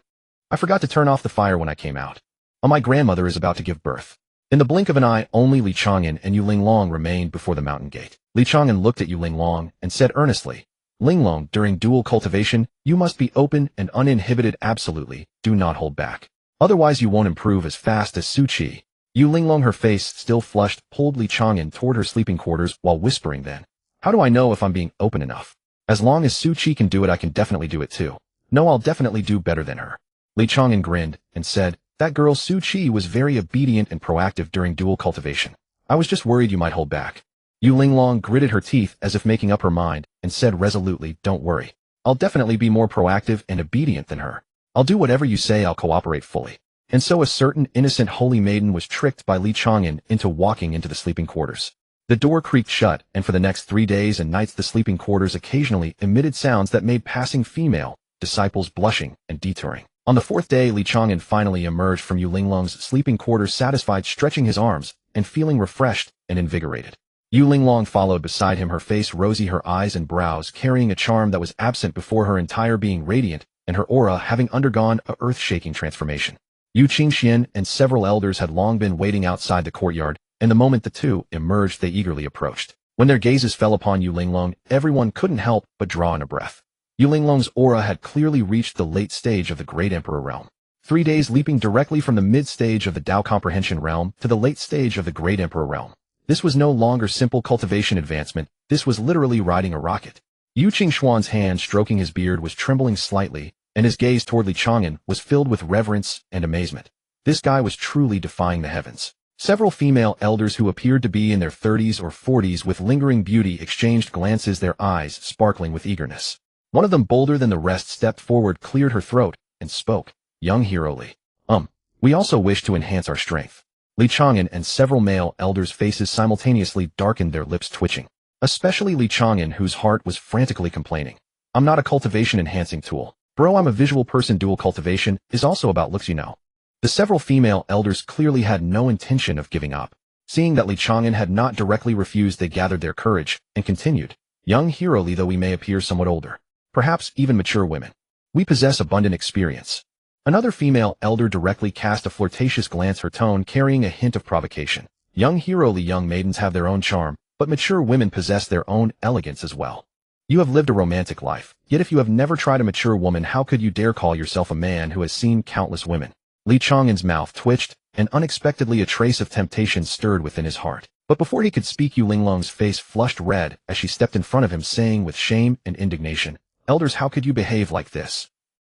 I forgot to turn off the fire when I came out. My grandmother is about to give birth." In the blink of an eye, only Li Chang'an and Yu Linglong remained before the mountain gate. Li Chang'an looked at Yu Linglong and said earnestly, "Linglong, during dual cultivation, you must be open and uninhibited. Absolutely, do not hold back. Otherwise you won't improve as fast as Su Qi." Yu Linglong, her face still flushed, pulled Li Chang'an toward her sleeping quarters while whispering, "Then, how do I know if I'm being open enough? As long as Su Qi can do it, I can definitely do it too. No, I'll definitely do better than her." Li Chang'an grinned and said, "That girl Su Qi was very obedient and proactive during dual cultivation. I was just worried you might hold back." Yu Linglong gritted her teeth as if making up her mind and said resolutely, "Don't worry. I'll definitely be more proactive and obedient than her. I'll do whatever you say. I'll cooperate fully." And so a certain innocent holy maiden was tricked by Li Chang'an into walking into the sleeping quarters. The door creaked shut, and for the next 3 days and nights the sleeping quarters occasionally emitted sounds that made passing female disciples blushing and detouring. On the 4th day, Li Chang'an finally emerged from Yu Linglong's sleeping quarters, satisfied, stretching his arms and feeling refreshed and invigorated. Yu Linglong followed beside him, her face rosy, her eyes and brows carrying a charm that was absent before, her entire being radiant, and her aura having undergone a earth-shaking transformation. Yu Qingxian and several elders had long been waiting outside the courtyard, and the moment the two emerged, they eagerly approached. When their gazes fell upon Yu Linglong, everyone couldn't help but draw in a breath. Yu Linglong's aura had clearly reached the late stage of the Great Emperor realm. 3 days, leaping directly from the mid-stage of the Tao Comprehension realm to the late stage of the Great Emperor realm. This was no longer simple cultivation advancement, this was literally riding a rocket. Yu Qingxuan's hand stroking his beard was trembling slightly, and his gaze toward Li Chang'an was filled with reverence and amazement. This guy was truly defying the heavens. Several female elders who appeared to be in their 30s or 40s with lingering beauty exchanged glances, their eyes sparkling with eagerness. One of them, bolder than the rest, stepped forward, cleared her throat, and spoke. "Young heroically. We also wish to enhance our strength." Li Chang'an and several male elders' faces simultaneously darkened, their lips twitching. Especially Li Chang'an, whose heart was frantically complaining. "I'm not a cultivation enhancing tool. Bro, I'm a visual person. Dual cultivation is also about looks, you know." The several female elders clearly had no intention of giving up. Seeing that Li Chang'an had not directly refused, they gathered their courage and continued. "Young heroically, though we may appear somewhat older, perhaps even mature women, we possess abundant experience." Another female elder directly cast a flirtatious glance, her tone carrying a hint of provocation. "Young heroically, young maidens have their own charm, but mature women possess their own elegance as well." You have lived a romantic life, yet if you have never tried a mature woman, how could you dare call yourself a man who has seen countless women? Li Chang'an's mouth twitched, and unexpectedly a trace of temptation stirred within his heart. But before he could speak, Yu Linglong's face flushed red as she stepped in front of him, saying with shame and indignation, "Elders, how could you behave like this?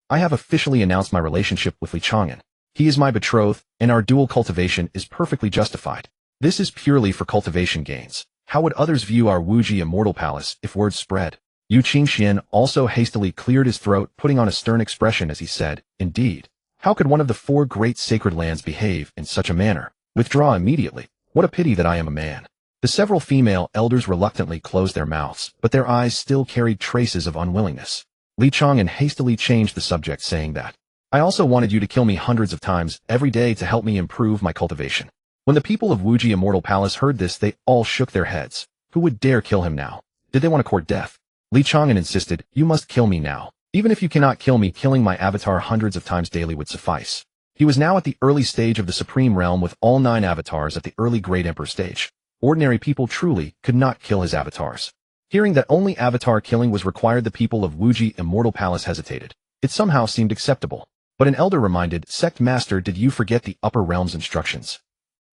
I have officially announced my relationship with Li Chang'an. He is my betrothed, and our dual cultivation is perfectly justified. This is purely for cultivation gains. How would others view our Wuji Immortal Palace if word spread?" Yu Qingxian also hastily cleared his throat, putting on a stern expression as he said, "Indeed. How could one of the 4 great sacred lands behave in such a manner? Withdraw immediately. What a pity that I am a man." The several female elders reluctantly closed their mouths, but their eyes still carried traces of unwillingness. Li Chang'an hastily changed the subject, saying that, "I also wanted you to kill me hundreds of times every day to help me improve my cultivation." When the people of Wuji Immortal Palace heard this, they all shook their heads. Who would dare kill him now? Did they want to court death? Li Chang'an insisted, "You must kill me now. Even if you cannot kill me, killing my avatar hundreds of times daily would suffice." He was now at the early stage of the Supreme Realm, with all 9 avatars at the early Great Emperor stage. Ordinary people truly could not kill his avatars. Hearing that only avatar killing was required, the people of Wuji Immortal Palace hesitated. It somehow seemed acceptable. But an elder reminded, "Sect Master, did you forget the Upper Realm's instructions?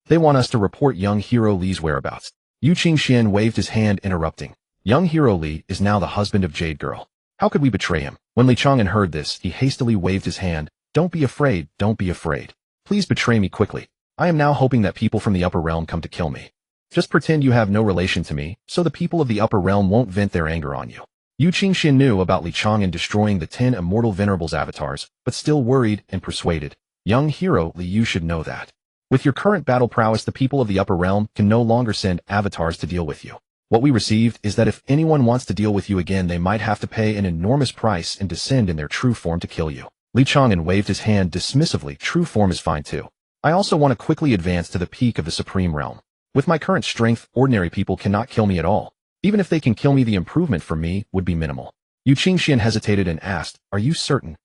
They want us to report young Hero Li's whereabouts." Yu Qingxian waved his hand, interrupting. "Young Hero Li is now the husband of Jade Girl. How could we betray him?" When Li Chang'an heard this, he hastily waved his hand. "Don't be afraid, don't be afraid. Please betray me quickly. I am now hoping that people from the Upper Realm come to kill me. Just pretend you have no relation to me, so the people of the Upper Realm won't vent their anger on you." Yu Qingxian knew about Li Chang'an destroying the 10 Immortal Venerables avatars, but still worried and persuaded. "Young Hero Li, you should know that. With your current battle prowess, the people of the Upper Realm can no longer send avatars to deal with you. What we received is that if anyone wants to deal with you again, they might have to pay an enormous price and descend in their true form to kill you." Li Chang'an waved his hand dismissively. "True form is fine too. I also want to quickly advance to the peak of the Supreme Realm. With my current strength, ordinary people cannot kill me at all. Even if they can kill me, the improvement for me would be minimal." Yu Qingxian hesitated and asked, "Are you certain?"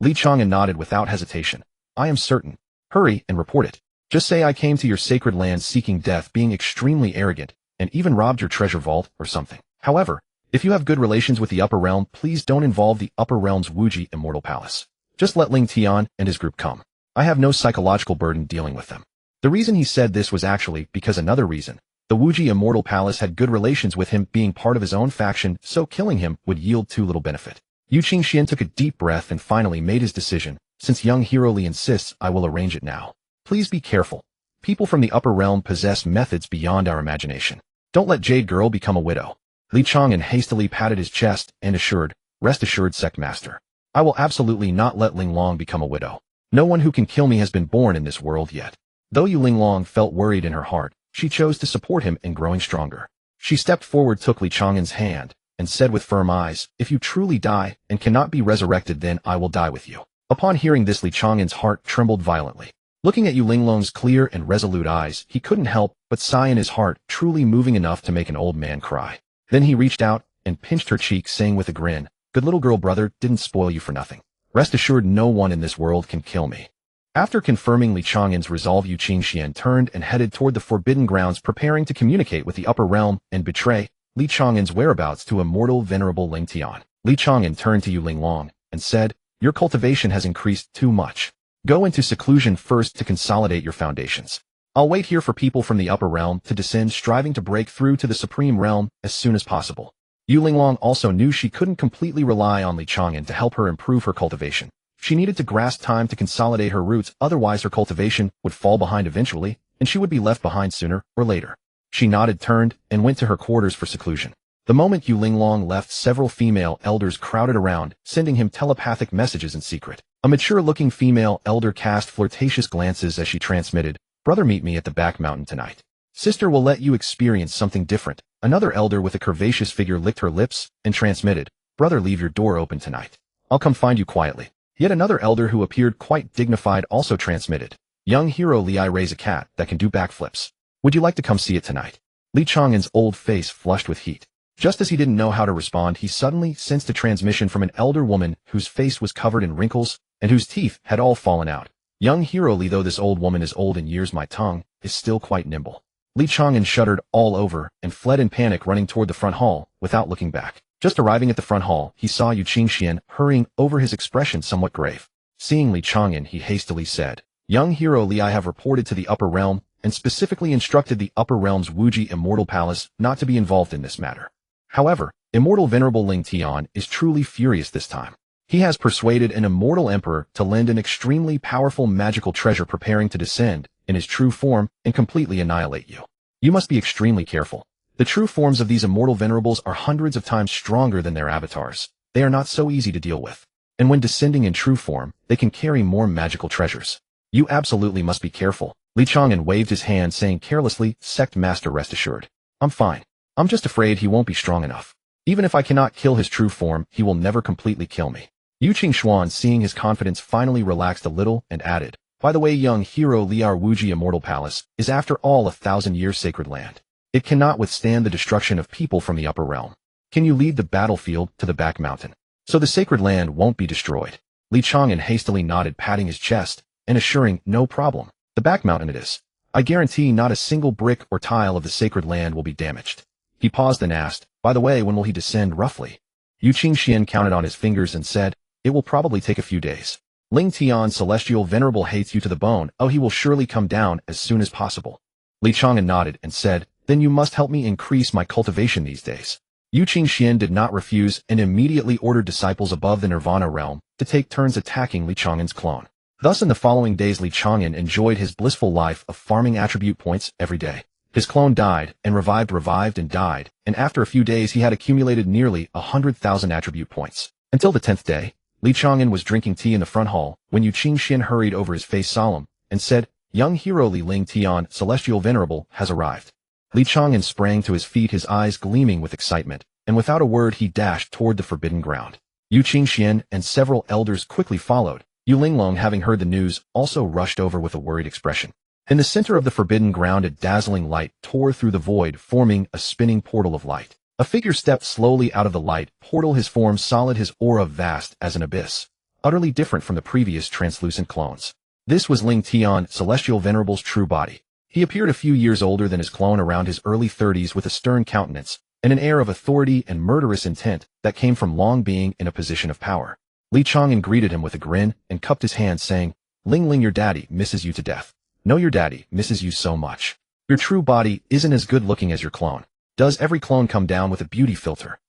Li Chang'an nodded without hesitation. "I am certain. Hurry and report it. Just say I came to your sacred land seeking death, being extremely arrogant, and even robbed your treasure vault or something. However, if you have good relations with the Upper Realm, please don't involve the Upper Realm's Wuji Immortal Palace. Just let Ling Tian and his group come. I have no psychological burden dealing with them." The reason he said this was actually because another reason. The Wuji Immortal Palace had good relations with him, being part of his own faction, so killing him would yield too little benefit. Yu Qingxian took a deep breath and finally made his decision. "Since young Hero Li insists, I will arrange it now. Please be careful. People from the Upper Realm possess methods beyond our imagination. Don't let Jade Girl become a widow." Li Chang'an hastily patted his chest and assured, "Rest assured, Sect Master. I will absolutely not let Linglong become a widow. No one who can kill me has been born in this world yet." Though Yu Linglong felt worried in her heart, she chose to support him in growing stronger. She stepped forward, took Li Chang'an's hand, and said with firm eyes, "If you truly die and cannot be resurrected, then I will die with you." Upon hearing this, Li Chang'an's heart trembled violently. Looking at Yu Linglong's clear and resolute eyes, he couldn't help but sigh in his heart, truly moving enough to make an old man cry. Then he reached out and pinched her cheek, saying with a grin, "Good little girl, brother didn't spoil you for nothing. Rest assured, no one in this world can kill me." After confirming Li Chang'an's resolve, Yu Qingxian turned and headed toward the Forbidden Grounds, preparing to communicate with the Upper Realm and betray Li Chang'an's whereabouts to Immortal Venerable Ling Tian. Li Chang'an turned to Yu Linglong and said, "Your cultivation has increased too much. Go into seclusion first to consolidate your foundations. I'll wait here for people from the Upper Realm to descend, striving to break through to the Supreme Realm as soon as possible." Yu Linglong also knew she couldn't completely rely on Li Chang'an to help her improve her cultivation. She needed to grasp time to consolidate her roots, otherwise her cultivation would fall behind eventually, and she would be left behind sooner or later. She nodded, turned, and went to her quarters for seclusion. The moment Yu Linglong left, several female elders crowded around, sending him telepathic messages in secret. A mature-looking female elder cast flirtatious glances as she transmitted, "Brother, meet me at the back mountain tonight. Sister will let you experience something different." Another elder with a curvaceous figure licked her lips and transmitted, "Brother, leave your door open tonight. I'll come find you quietly." Yet another elder who appeared quite dignified also transmitted, "Young Hero Li, I raise a cat that can do backflips. Would you like to come see it tonight?" Li Chang'an's old face flushed with heat. Just as he didn't know how to respond, he suddenly sensed a transmission from an elder woman whose face was covered in wrinkles and whose teeth had all fallen out. "Young Hero Li, though this old woman is old in years, my tongue is still quite nimble. Li Chang'an shuddered all over and fled in panic, running toward the front hall without looking back. Just arriving at the front hall, he saw Yu Qingxian hurrying over, his expression somewhat grave. Seeing Li Chang'an, he hastily said, "Young hero Li, I have reported to the upper realm and specifically instructed the upper realm's Wuji Immortal Palace not to be involved in this matter. However, Immortal Venerable Ling Tian is truly furious this time. He has persuaded an immortal emperor to lend an extremely powerful magical treasure preparing to descend in his true form and completely annihilate you. You must be extremely careful. The true forms of these immortal venerables are hundreds of times stronger than their avatars. They are not so easy to deal with. And when descending in true form, they can carry more magical treasures. You absolutely must be careful." Li Chang'an waved his hand, saying carelessly, "Sect Master, rest assured. I'm fine. I'm just afraid he won't be strong enough. Even if I cannot kill his true form, he will never completely kill me." Yu Qingxuan, seeing his confidence, finally relaxed a little and added, "By the way, young hero Li, our Wuji Immortal Palace is after all 1,000-year sacred land. It cannot withstand the destruction of people from the upper realm. Can you lead the battlefield to the back mountain, so the sacred land won't be destroyed?" Li Chang'an hastily nodded, patting his chest and assuring, "No problem. The back mountain it is. I guarantee not a single brick or tile of the sacred land will be damaged." He paused and asked, "By the way, when will he descend roughly?" Yu Qingxian counted on his fingers and said, "It will probably take a few days. Ling Tian, Celestial Venerable, hates you to the bone. Oh, he will surely come down as soon as possible." Li Chang'an nodded and said, "Then you must help me increase my cultivation these days." Yu Qingxian did not refuse and immediately ordered disciples above the Nirvana realm to take turns attacking Li Chang'an's clone. Thus in the following days, Li Chang'an enjoyed his blissful life of farming attribute points every day. His clone died and revived and died, and after a few days he had accumulated nearly 100,000 attribute points. Until the 10th day, Li Chang'an was drinking tea in the front hall when Yu Qingxian hurried over, his face solemn, and said, "Young hero Li, Ling Tian, Celestial Venerable, has arrived." Li Chang'an sprang to his feet, his eyes gleaming with excitement, and without a word he dashed toward the forbidden ground. Yu Qingxian and several elders quickly followed. Yu Linglong, having heard the news, also rushed over with a worried expression. In the center of the forbidden ground, a dazzling light tore through the void, forming a spinning portal of light. A figure stepped slowly out of the light portal, his form solid, his aura vast as an abyss, utterly different from the previous translucent clones. This was Ling Tian, Celestial Venerable's true body. He appeared a few years older than his clone, around his early 30s, with a stern countenance and an air of authority and murderous intent that came from long being in a position of power. Li Chang'an greeted him with a grin and cupped his hand, saying, "Ling Ling, your daddy misses you to death. No, your daddy misses you so much. Your true body isn't as good looking as your clone. Does every clone come down with a beauty filter?"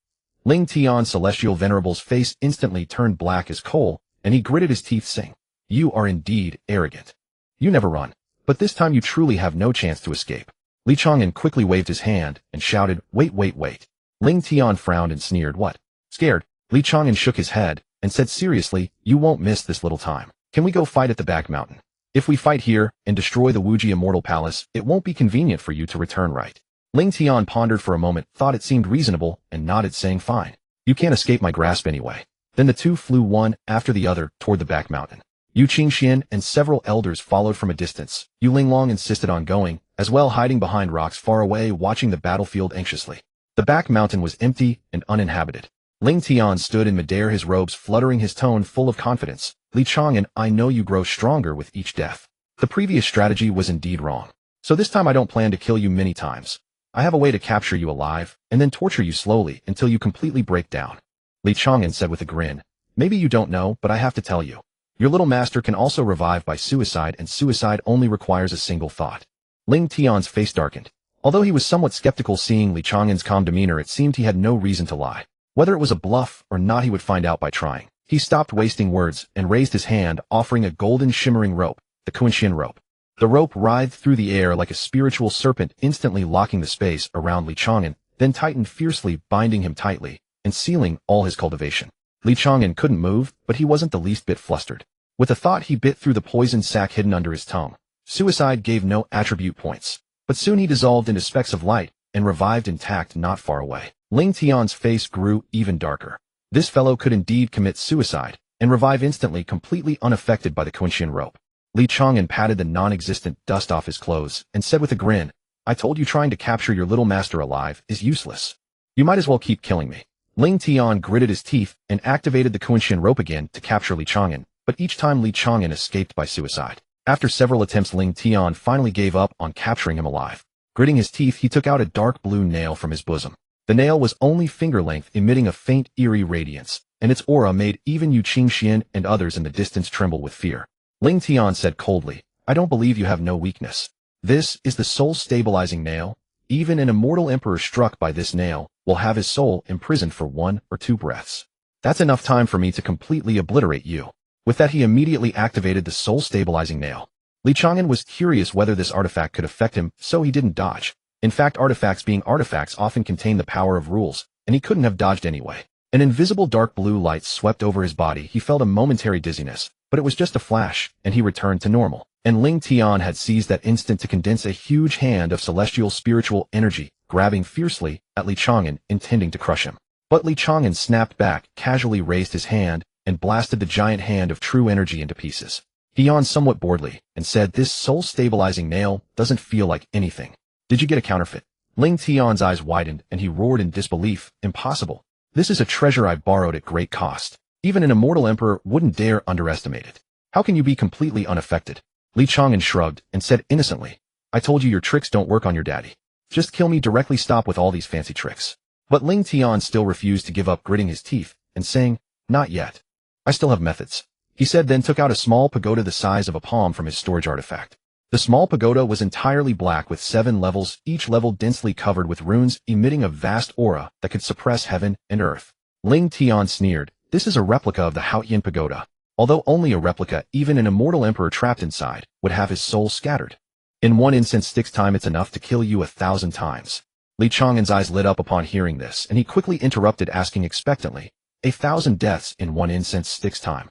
Ling Tian, Celestial Venerable's face instantly turned black as coal, and he gritted his teeth, saying, "You are indeed arrogant. You never run, but this time you truly have no chance to escape." Li Chang'an quickly waved his hand and shouted, "Wait, wait, wait." Ling Tian frowned and sneered. "What? Scared?" Li Chang'an shook his head and said seriously, "You won't miss this little time. Can we go fight at the back mountain? If we fight here and destroy the Wuji Immortal Palace, it won't be convenient for you to return, right?" Ling Tian pondered for a moment, thought it seemed reasonable, and nodded, saying, "Fine. You can't escape my grasp anyway." Then the two flew one after the other toward the back mountain. Yu Qingxian and several elders followed from a distance. Yu Linglong insisted on going, as well, hiding behind rocks far away, watching the battlefield anxiously. The back mountain was empty and uninhabited. Ling Tian stood in midair, his robes fluttering, his tone full of confidence. "Li Chang'an, I know you grow stronger with each death. The previous strategy was indeed wrong. So this time I don't plan to kill you many times. I have a way to capture you alive, and then torture you slowly until you completely break down." Li Chang'an said with a grin, "Maybe you don't know, but I have to tell you. Your little master can also revive by suicide, and suicide only requires a single thought." Ling Tian's face darkened. Although he was somewhat skeptical seeing Li Chang'an's calm demeanor, it seemed he had no reason to lie. Whether it was a bluff or not, he would find out by trying. He stopped wasting words and raised his hand, offering a golden shimmering rope, the Quinxian rope. The rope writhed through the air like a spiritual serpent, instantly locking the space around Li Chang'an, then tightened fiercely, binding him tightly and sealing all his cultivation. Li Chang'an couldn't move, but he wasn't the least bit flustered. With a thought, he bit through the poison sac hidden under his tongue. Suicide gave no attribute points, but soon he dissolved into specks of light and revived intact not far away. Ling Tian's face grew even darker. This fellow could indeed commit suicide and revive instantly, completely unaffected by the Quinxian rope. Li Chang'an patted the non-existent dust off his clothes and said with a grin, "I told you trying to capture your little master alive is useless. You might as well keep killing me." Ling Tian gritted his teeth and activated the Quinxian rope again to capture Li Chang'an, but each time Li Chang'an escaped by suicide. After several attempts, Ling Tian finally gave up on capturing him alive. Gritting his teeth, he took out a dark blue nail from his bosom. The nail was only finger length, emitting a faint, eerie radiance, and its aura made even Yu Qingxian and others in the distance tremble with fear. Ling Tian said coldly, "I don't believe you have no weakness. This is the soul-stabilizing nail. Even an immortal emperor struck by this nail will have his soul imprisoned for 1 or 2 breaths. That's enough time for me to completely obliterate you." With that, he immediately activated the soul-stabilizing nail. Li Chang'an was curious whether this artifact could affect him, so he didn't dodge. In fact, artifacts being artifacts often contain the power of rules, and he couldn't have dodged anyway. An invisible dark blue light swept over his body. He felt a momentary dizziness, but it was just a flash, and he returned to normal. And Ling Tian had seized that instant to condense a huge hand of celestial spiritual energy, grabbing fiercely at Li Chang'an, intending to crush him. But Li Chang'an snapped back, casually raised his hand, and blasted the giant hand of true energy into pieces. He yawned somewhat boredly, and said, "This soul-stabilizing nail doesn't feel like anything. Did you get a counterfeit?" Ling Tian's eyes widened, and he roared in disbelief, "Impossible. This is a treasure I borrowed at great cost. Even an immortal emperor wouldn't dare underestimate it. How can you be completely unaffected?" Li Chang'an shrugged, and said innocently, "I told you your tricks don't work on your daddy. Just kill me directly, stop with all these fancy tricks." But Ling Tian still refused to give up, gritting his teeth, and saying, "Not yet. I still have methods," he said, then took out a small pagoda the size of a palm from his storage artifact. The small pagoda was entirely black with 7 levels, each level densely covered with runes, emitting a vast aura that could suppress heaven and earth. Ling Tian sneered, "This is a replica of the Haotian pagoda. Although only a replica, even an immortal emperor trapped inside would have his soul scattered. In 1 incense stick's time, it's enough to kill you 1,000 times." Li Chang'an's eyes lit up upon hearing this, and he quickly interrupted, asking expectantly, 1,000 deaths in 1 incense stick's time?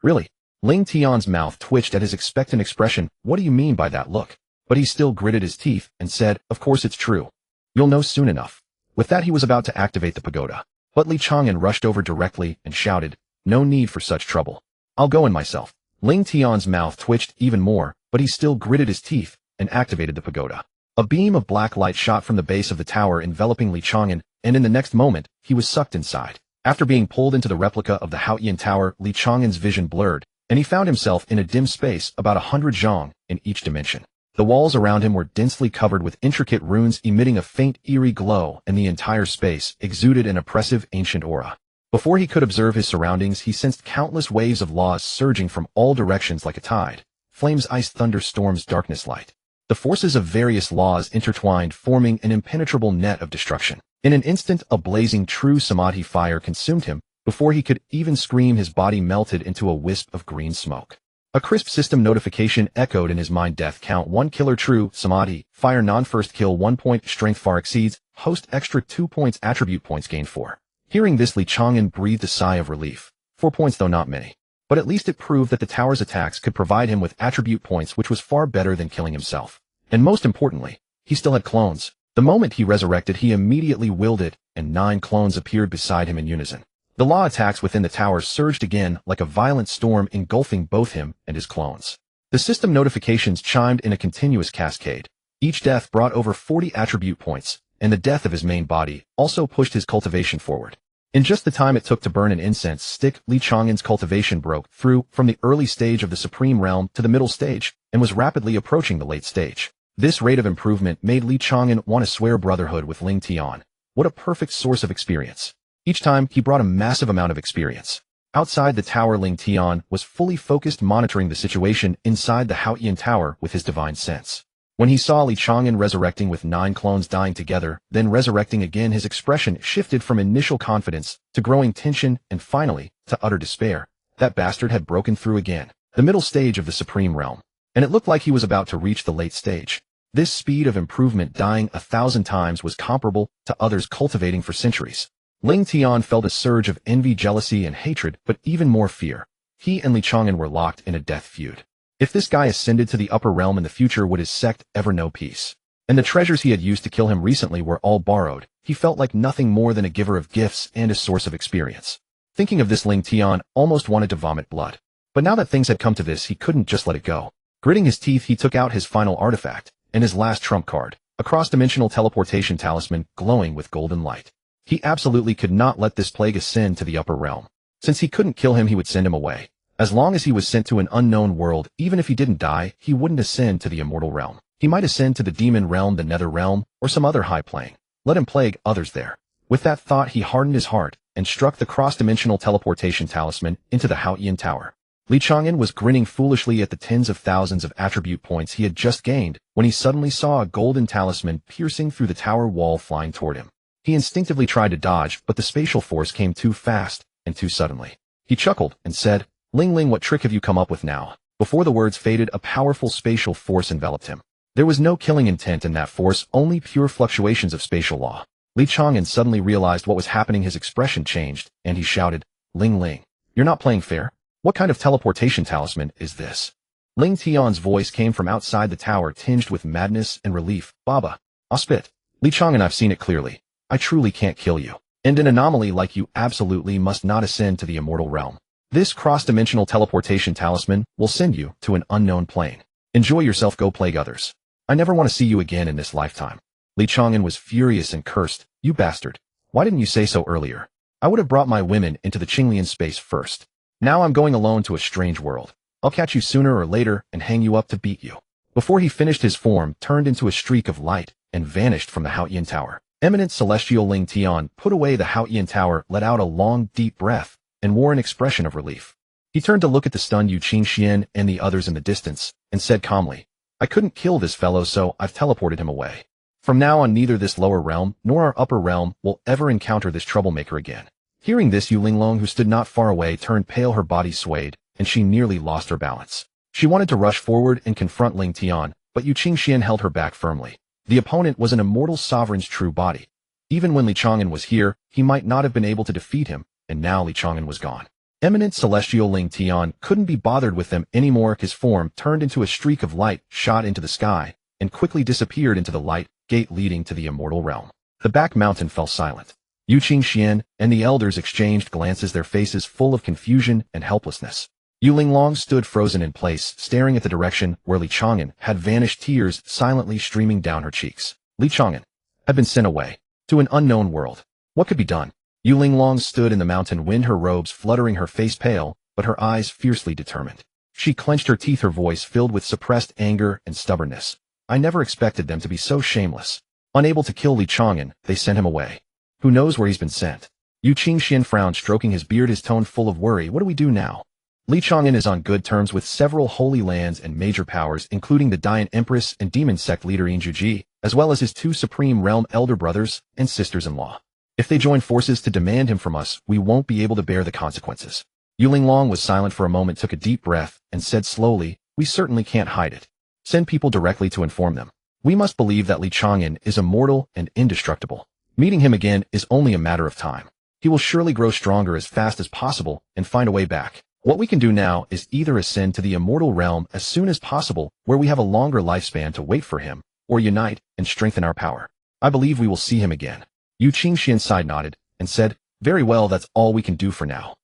Really? Ling Tian's mouth twitched at his expectant expression. "What do you mean by that look?" But he still gritted his teeth and said, "Of course it's true. You'll know soon enough." With that, he was about to activate the pagoda. But Li Chang'an rushed over directly and shouted, "No need for such trouble. I'll go in myself." Ling Tian's mouth twitched even more, but he still gritted his teeth and activated the pagoda. A beam of black light shot from the base of the tower, enveloping Li Chang'an, and in the next moment, he was sucked inside. After being pulled into the replica of the Haotian tower, Li Chang'an's vision blurred, and he found himself in a dim space about 100 zhang in each dimension. The walls around him were densely covered with intricate runes, emitting a faint, eerie glow, and the entire space exuded an oppressive ancient aura. Before he could observe his surroundings, he sensed countless waves of laws surging from all directions like a tide. Flames, ice, thunder, storms, darkness, light. The forces of various laws intertwined, forming an impenetrable net of destruction. In an instant, a blazing true samadhi fire consumed him. Before he could even scream, his body melted into a wisp of green smoke. A crisp system notification echoed in his mind. Death count 1, killer true samadhi, fire non, first kill 1 point, strength far exceeds, host extra 2 points, attribute points gained 4. Hearing this, Li Chang'an breathed a sigh of relief. 4 points, though not many. But at least it proved that the tower's attacks could provide him with attribute points, which was far better than killing himself. And most importantly, he still had clones. The moment he resurrected, he immediately willed it, and 9 clones appeared beside him in unison. The law attacks within the tower surged again like a violent storm, engulfing both him and his clones. The system notifications chimed in a continuous cascade. Each death brought over 40 attribute points, and the death of his main body also pushed his cultivation forward. In just the time it took to burn an incense stick, Li Chang'an's cultivation broke through from the early stage of the Supreme Realm to the middle stage, and was rapidly approaching the late stage. This rate of improvement made Li Chang'an want to swear brotherhood with Ling Tian. What a perfect source of experience. Each time, he brought a massive amount of experience. Outside the tower, Ling Tian was fully focused, monitoring the situation inside the Haotian tower with his divine sense. When he saw Li Chang'an resurrecting with 9 clones dying together, then resurrecting again, his expression shifted from initial confidence to growing tension and finally to utter despair. That bastard had broken through again. The middle stage of the Supreme Realm. And it looked like he was about to reach the late stage. This speed of improvement, dying 1,000 times, was comparable to others cultivating for centuries. Ling Tian felt a surge of envy, jealousy, and hatred, but even more fear. He and Li Chang'an were locked in a death feud. If this guy ascended to the upper realm in the future, would his sect ever know peace? And the treasures he had used to kill him recently were all borrowed. He felt like nothing more than a giver of gifts and a source of experience. Thinking of this, Ling Tian almost wanted to vomit blood. But now that things had come to this, he couldn't just let it go. Gritting his teeth, he took out his final artifact, and his last trump card, a cross-dimensional teleportation talisman glowing with golden light. He absolutely could not let this plague ascend to the upper realm. Since he couldn't kill him, he would send him away. As long as he was sent to an unknown world, even if he didn't die, he wouldn't ascend to the immortal realm. He might ascend to the demon realm, the nether realm, or some other high plane. Let him plague others there. With that thought, he hardened his heart and struck the cross-dimensional teleportation talisman into the Haotian Tower. Li Chang'an was grinning foolishly at the tens of thousands of attribute points he had just gained when he suddenly saw a golden talisman piercing through the tower wall flying toward him. He instinctively tried to dodge, but the spatial force came too fast and too suddenly. He chuckled and said, "Ling Ling, what trick have you come up with now?" Before the words faded, a powerful spatial force enveloped him. There was no killing intent in that force, only pure fluctuations of spatial law. Li Chang'an suddenly realized what was happening. His expression changed, and he shouted, "Ling Ling, you're not playing fair? What kind of teleportation talisman is this?" Ling Tian's voice came from outside the tower, tinged with madness and relief. "Baba, I'll spit. Li Chang'an, I've seen it clearly. I truly can't kill you. And an anomaly like you absolutely must not ascend to the immortal realm. This cross-dimensional teleportation talisman will send you to an unknown plane. Enjoy yourself, go plague others. I never want to see you again in this lifetime." Li Chang'an was furious and cursed. "You bastard. Why didn't you say so earlier? I would have brought my women into the Qinglian space first. Now I'm going alone to a strange world. I'll catch you sooner or later and hang you up to beat you." Before he finished, his form turned into a streak of light and vanished from the Haotian Tower. Eminent Celestial Ling Tian put away the Haotian Tower, let out a long, deep breath, and wore an expression of relief. He turned to look at the stunned Yu Qingxian and the others in the distance, and said calmly, "I couldn't kill this fellow, so I've teleported him away. From now on, neither this lower realm nor our upper realm will ever encounter this troublemaker again." Hearing this, Yu Linglong, who stood not far away, turned pale, her body swayed, and she nearly lost her balance. She wanted to rush forward and confront Ling Tian, but Yu Qingxian held her back firmly. The opponent was an immortal sovereign's true body. Even when Li Chang'an was here, he might not have been able to defeat him, and now Li Chang'an was gone. Eminent Celestial Ling Tian couldn't be bothered with them anymore. His form turned into a streak of light, shot into the sky, and quickly disappeared into the light gate leading to the immortal realm. The back mountain fell silent. Yu Qingxian and the elders exchanged glances, their faces full of confusion and helplessness. Yu Linglong stood frozen in place, staring at the direction where Li Chang'an had vanished, tears silently streaming down her cheeks. Li Chang'an had been sent away to an unknown world. What could be done? Yu Linglong stood in the mountain wind, her robes fluttering, her face pale, but her eyes fiercely determined. She clenched her teeth, her voice filled with suppressed anger and stubbornness. "I never expected them to be so shameless. Unable to kill Li Chang'an, they sent him away. Who knows where he's been sent?" Yu Qingxian frowned, stroking his beard, his tone full of worry. "What do we do now? Li Chang'an is on good terms with several holy lands and major powers, including the Dian Empress and demon sect leader Yinjuji, as well as his two supreme realm elder brothers and sisters-in-law. If they join forces to demand him from us, we won't be able to bear the consequences." Yu Linglong was silent for a moment, took a deep breath, and said slowly, "We certainly can't hide it. Send people directly to inform them. We must believe that Li Chang'an is immortal and indestructible. Meeting him again is only a matter of time. He will surely grow stronger as fast as possible and find a way back. What we can do now is either ascend to the immortal realm as soon as possible, where we have a longer lifespan to wait for him, or unite and strengthen our power. I believe we will see him again." Yu Qingxian side nodded and said, "Very well, that's all we can do for now."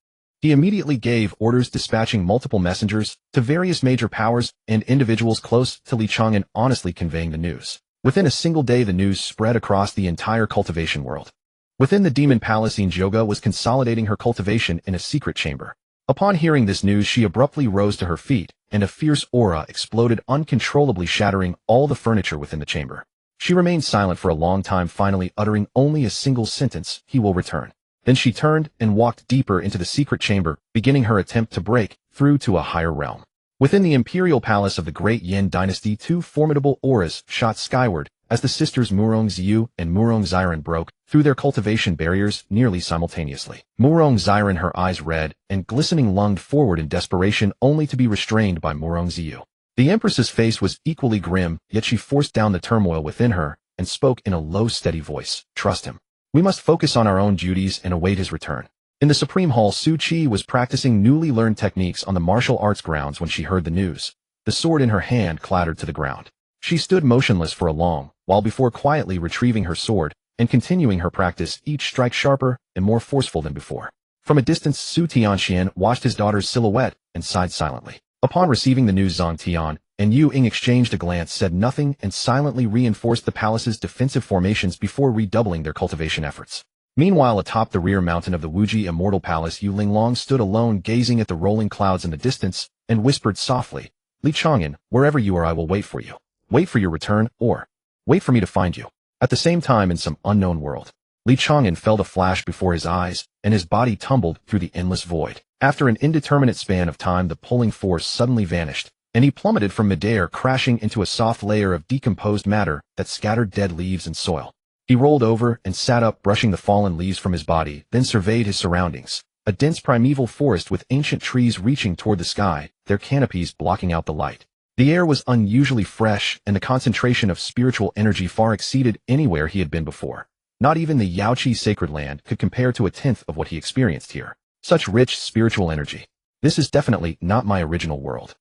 He immediately gave orders, dispatching multiple messengers to various major powers and individuals close to Li Chang'an, honestly conveying the news. Within a single day, the news spread across the entire cultivation world. Within the demon palace, Yinjioga was consolidating her cultivation in a secret chamber. Upon hearing this news, she abruptly rose to her feet, and a fierce aura exploded uncontrollably, shattering all the furniture within the chamber. She remained silent for a long time, finally uttering only a single sentence, "He will return." Then she turned and walked deeper into the secret chamber, beginning her attempt to break through to a higher realm. Within the imperial palace of the great Yin dynasty, two formidable auras shot skyward as the sisters Murong Xiu and Murong Xiren broke through their cultivation barriers nearly simultaneously. Murong Xiren, her eyes red and glistening, lunged forward in desperation, only to be restrained by Murong Xiu. The Empress's face was equally grim, yet she forced down the turmoil within her and spoke in a low, steady voice. "Trust him. We must focus on our own duties and await his return." In the Supreme Hall, Su Qi was practicing newly learned techniques on the martial arts grounds when she heard the news. The sword in her hand clattered to the ground. She stood motionless for a long while before quietly retrieving her sword and continuing her practice, each strike sharper and more forceful than before. From a distance, Su Tianxian watched his daughter's silhouette and sighed silently. Upon receiving the news, Zhang Tian and Yu Ying exchanged a glance, said nothing, and silently reinforced the palace's defensive formations before redoubling their cultivation efforts. Meanwhile, atop the rear mountain of the Wuji Immortal Palace, Yu Linglong stood alone, gazing at the rolling clouds in the distance, and whispered softly, "Li Chang'an, wherever you are, I will wait for you." Wait for your return, or wait for me to find you. At the same time in some unknown world, Li Chang'an felt a flash before his eyes, and his body tumbled through the endless void. After an indeterminate span of time, the pulling force suddenly vanished, and he plummeted from midair, crashing into a soft layer of decomposed matter that scattered dead leaves and soil. He rolled over and sat up, brushing the fallen leaves from his body, then surveyed his surroundings. A dense primeval forest with ancient trees reaching toward the sky, their canopies blocking out the light. The air was unusually fresh, and the concentration of spiritual energy far exceeded anywhere he had been before. Not even the Yaoqi sacred land could compare to a tenth of what he experienced here. Such rich spiritual energy. This is definitely not my original world.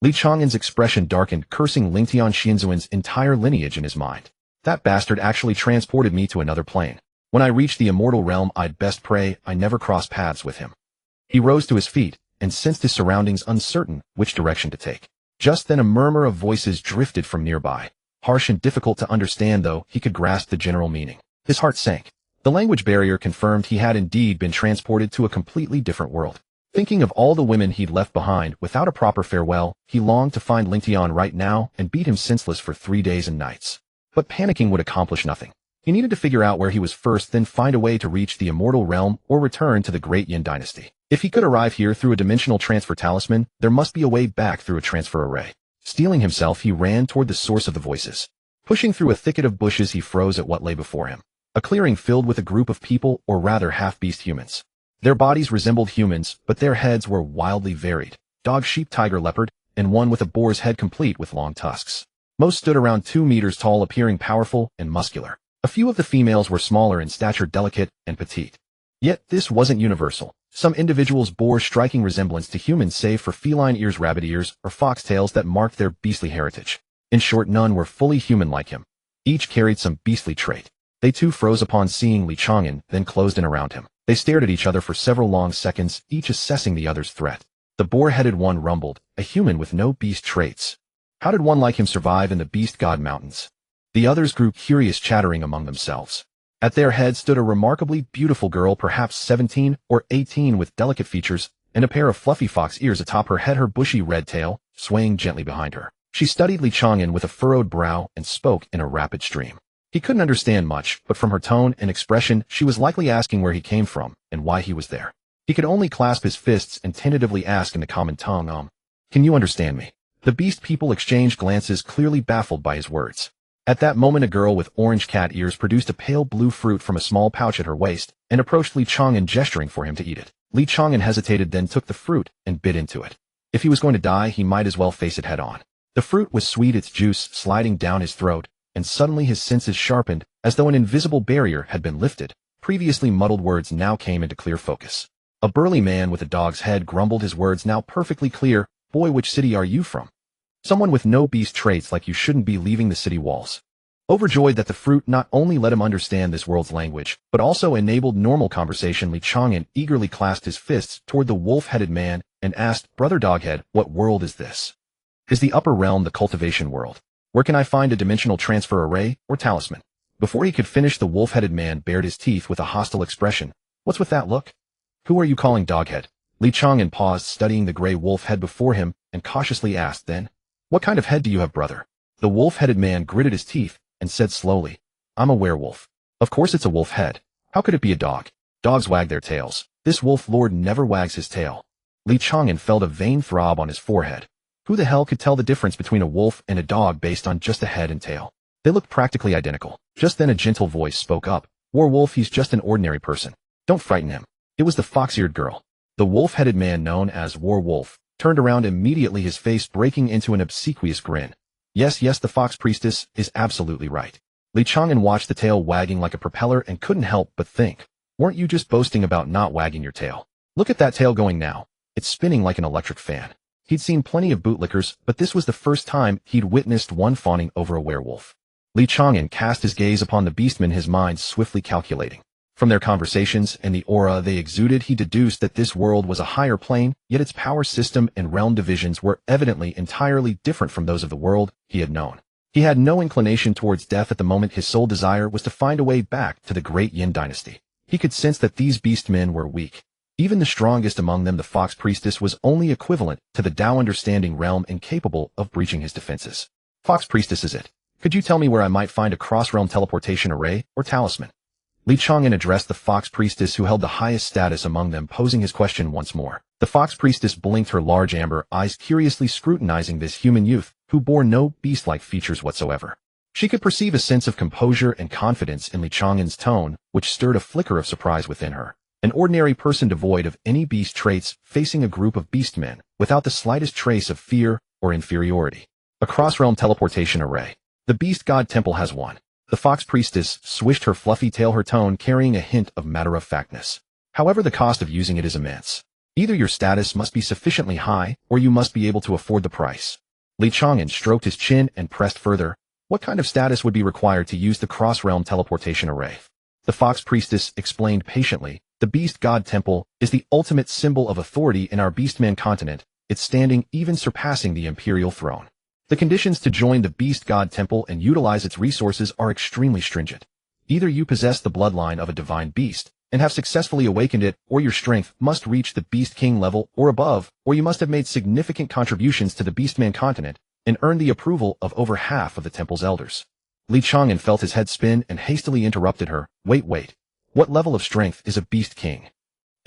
Li Chang'an's expression darkened, cursing Lingtian Xianzuan's entire lineage in his mind. That bastard actually transported me to another plane. When I reach the immortal realm, I'd best pray I never cross paths with him. He rose to his feet and sensed his surroundings, uncertain which direction to take. Just then a murmur of voices drifted from nearby. Harsh and difficult to understand, though he could grasp the general meaning. His heart sank. The language barrier confirmed he had indeed been transported to a completely different world. Thinking of all the women he'd left behind without a proper farewell, he longed to find Lingtian right now and beat him senseless for 3 days and nights. But panicking would accomplish nothing. He needed to figure out where he was first, then find a way to reach the immortal realm or return to the great Yin dynasty. If he could arrive here through a dimensional transfer talisman, there must be a way back through a transfer array. Steeling himself, he ran toward the source of the voices. Pushing through a thicket of bushes, he froze at what lay before him. A clearing filled with a group of people, or rather half-beast humans. Their bodies resembled humans, but their heads were wildly varied. Dog, sheep, tiger, leopard, and one with a boar's head complete with long tusks. Most stood around 2 meters tall, appearing powerful and muscular. A few of the females were smaller in stature, delicate and petite. Yet this wasn't universal. Some individuals bore striking resemblance to humans, save for feline ears, rabbit ears, or fox tails that marked their beastly heritage. In short, none were fully human like him. Each carried some beastly trait. They too froze upon seeing Li Chang'an, then closed in around him. They stared at each other for several long seconds, each assessing the other's threat. The boar-headed one rumbled, a human with no beast traits. How did one like him survive in the Beast God Mountains? The others grew curious, chattering among themselves. At their head stood a remarkably beautiful girl, perhaps 17 or 18, with delicate features and a pair of fluffy fox ears atop her head, her bushy red tail swaying gently behind her. She studied Li Chang'an with a furrowed brow and spoke in a rapid stream. He couldn't understand much, but from her tone and expression, she was likely asking where he came from and why he was there. He could only clasp his fists and tentatively ask in the common tongue, "Can you understand me?" The beast people exchanged glances, clearly baffled by his words. At that moment, a girl with orange cat ears produced a pale blue fruit from a small pouch at her waist and approached Li Chang'an, gesturing for him to eat it. Li Chang'an hesitated, then took the fruit and bit into it. If he was going to die, he might as well face it head on. The fruit was sweet, its juice sliding down his throat, and suddenly his senses sharpened, as though an invisible barrier had been lifted. Previously muddled words now came into clear focus. A burly man with a dog's head grumbled, his words now perfectly clear. "Boy, which city are you from? Someone with no beast traits like you shouldn't be leaving the city walls." Overjoyed that the fruit not only let him understand this world's language, but also enabled normal conversation, Li Chang'an eagerly clasped his fists toward the wolf-headed man and asked, "Brother Doghead, what world is this? Is the upper realm the cultivation world? Where can I find a dimensional transfer array or talisman?" Before he could finish, the wolf-headed man bared his teeth with a hostile expression. "What's with that look? Who are you calling Doghead?" Li Chang'an paused, studying the gray wolf head before him, and cautiously asked, "Then, what kind of head do you have, brother?" The wolf-headed man gritted his teeth and said slowly, "I'm a werewolf." "Of course it's a wolf head. How could it be a dog? Dogs wag their tails. This wolf lord never wags his tail." Li Chang'an felt a vain throb on his forehead. Who the hell could tell the difference between a wolf and a dog based on just a head and tail? They looked practically identical. Just then a gentle voice spoke up. "Werewolf, he's just an ordinary person. Don't frighten him." It was the fox-eared girl. The wolf-headed man, known as Werewolf, turned around immediately, his face breaking into an obsequious grin. Yes, the fox priestess is absolutely right." Li Chang'an watched the tail wagging like a propeller and couldn't help but think, weren't you just boasting about not wagging your tail? Look at that tail going now. It's spinning like an electric fan. He'd seen plenty of bootlickers, but this was the first time he'd witnessed one fawning over a werewolf. Li Chang'an cast his gaze upon the beastmen, his mind swiftly calculating. From their conversations and the aura they exuded, he deduced that this world was a higher plane, yet its power system and realm divisions were evidently entirely different from those of the world he had known. He had no inclination towards death at the moment. His sole desire was to find a way back to the great Yin dynasty. He could sense that these beastmen were weak. Even the strongest among them, the fox priestess, was only equivalent to the Tao understanding realm, incapable of breaching his defenses. Fox Priestess is it? Could you tell me where I might find a cross-realm teleportation array or talisman? Li Chang'an addressed the Fox Priestess who held the highest status among them, posing his question once more. The Fox Priestess blinked her large amber eyes, curiously scrutinizing this human youth, who bore no beast-like features whatsoever. She could perceive a sense of composure and confidence in Li Chang'an's tone, which stirred a flicker of surprise within her. An ordinary person devoid of any beast traits facing a group of beastmen, without the slightest trace of fear or inferiority. A cross-realm teleportation array. The Beast God Temple has one. The Fox Priestess swished her fluffy tail, her tone carrying a hint of matter-of-factness. However, the cost of using it is immense. Either your status must be sufficiently high, or you must be able to afford the price. Li Chang'an stroked his chin and pressed further. What kind of status would be required to use the cross-realm teleportation array? The Fox Priestess explained patiently. The Beast God Temple is the ultimate symbol of authority in our Beastman continent, its standing even surpassing the Imperial throne. The conditions to join the Beast God Temple and utilize its resources are extremely stringent. Either you possess the bloodline of a divine beast and have successfully awakened it, or your strength must reach the Beast King level or above, or you must have made significant contributions to the Beastman continent and earned the approval of over half of the temple's elders. Li Chang'an felt his head spin and hastily interrupted her. Wait. What level of strength is a Beast King?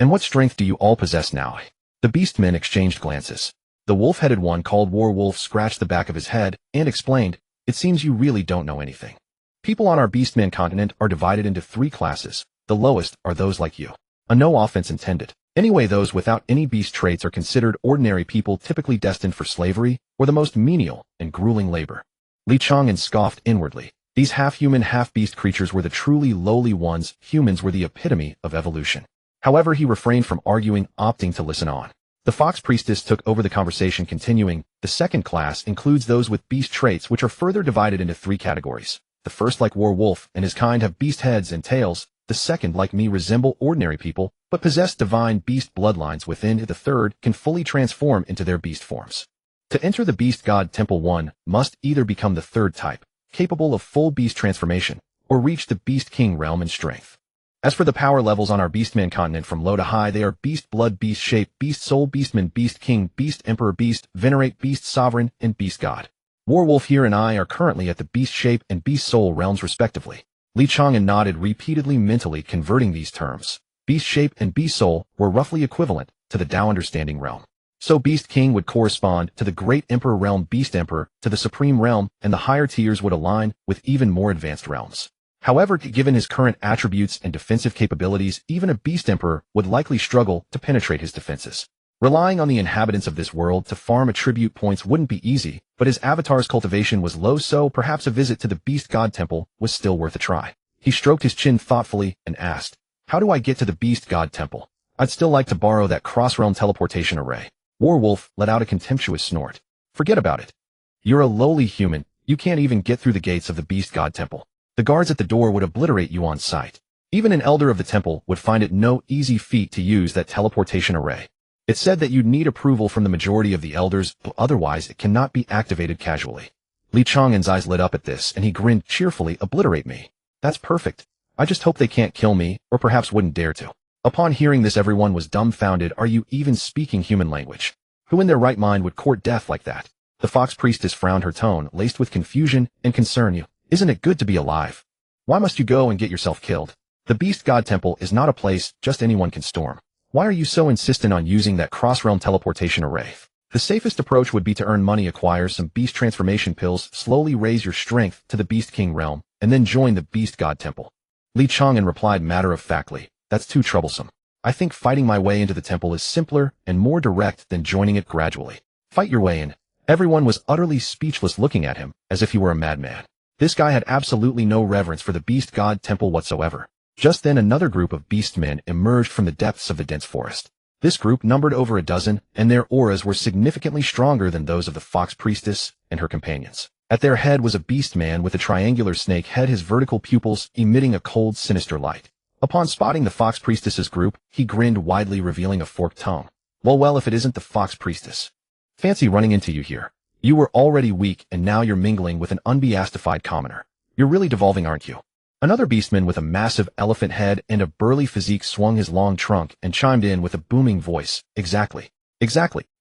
And what strength do you all possess now? The Beastmen exchanged glances. The wolf-headed one called War Wolf scratched the back of his head and explained, "It seems you really don't know anything. People on our Beastman continent are divided into 3 classes. The lowest are those like you. No offense intended. Anyway, those without any beast traits are considered ordinary people, typically destined for slavery or the most menial and grueling labor." Li Chang'an scoffed inwardly. These half-human, half-beast creatures were the truly lowly ones. Humans were the epitome of evolution. However, he refrained from arguing, opting to listen on. The Fox Priestess took over the conversation, continuing, "The second class includes those with beast traits, which are further divided into 3 categories. The first, like War Wolf and his kind, have beast heads and tails. The second, like me, resemble ordinary people, but possess divine beast bloodlines within. The third can fully transform into their beast forms. To enter the Beast God Temple, one must either become the third type, capable of full beast transformation, or reach the Beast King realm in strength. As for the power levels on our Beastman continent, from low to high, they are Beast Blood, Beast Shape, Beast Soul, Beastman, Beast King, Beast Emperor, Beast Venerate, Beast Sovereign, and Beast God. Warwolf here and I are currently at the Beast Shape and Beast Soul realms respectively." Li Chang'an nodded repeatedly, mentally converting these terms. Beast Shape and Beast Soul were roughly equivalent to the Tao Understanding realm. So Beast King would correspond to the Great Emperor realm, Beast Emperor to the Supreme realm, and the higher tiers would align with even more advanced realms. However, given his current attributes and defensive capabilities, even a Beast Emperor would likely struggle to penetrate his defenses. Relying on the inhabitants of this world to farm attribute points wouldn't be easy, but his avatar's cultivation was low, so perhaps a visit to the Beast God Temple was still worth a try. He stroked his chin thoughtfully and asked, "How do I get to the Beast God Temple? I'd still like to borrow that cross-realm teleportation array." Warwolf let out a contemptuous snort. "Forget about it. You're a lowly human. You can't even get through the gates of the Beast God Temple. The guards at the door would obliterate you on sight. Even an elder of the temple would find it no easy feat to use that teleportation array. It's said that you'd need approval from the majority of the elders, but otherwise it cannot be activated casually." Li Chang'an's eyes lit up at this, and he grinned cheerfully. "Obliterate me? That's perfect. I just hope they can't kill me, or perhaps wouldn't dare to." Upon hearing this, everyone was dumbfounded. "Are you even speaking human language? Who in their right mind would court death like that?" The Fox Priestess frowned, her tone laced with confusion and concern. "Isn't it good to be alive? Why must you go and get yourself killed? The Beast God Temple is not a place just anyone can storm. Why are you so insistent on using that cross-realm teleportation array? The safest approach would be to earn money, acquire some beast transformation pills, slowly raise your strength to the Beast King realm, and then join the Beast God Temple." Li Chang'an replied matter-of-factly, "That's too troublesome. I think fighting my way into the temple is simpler and more direct than joining it gradually." "Fight your way in?" Everyone was utterly speechless, looking at him as if he were a madman. This guy had absolutely no reverence for the Beast God Temple whatsoever. Just then another group of beastmen emerged from the depths of the dense forest. This group numbered over a dozen, and their auras were significantly stronger than those of the Fox Priestess and her companions. At their head was a beastman with a triangular snake head, his vertical pupils emitting a cold, sinister light. Upon spotting the Fox Priestess's group, he grinned widely, revealing a forked tongue. Well, if it isn't the Fox Priestess. Fancy running into you here. You were already weak, and now you're mingling with an unbeastified commoner. You're really devolving, aren't you?" Another beastman with a massive elephant head and a burly physique swung his long trunk and chimed in with a booming voice. Exactly.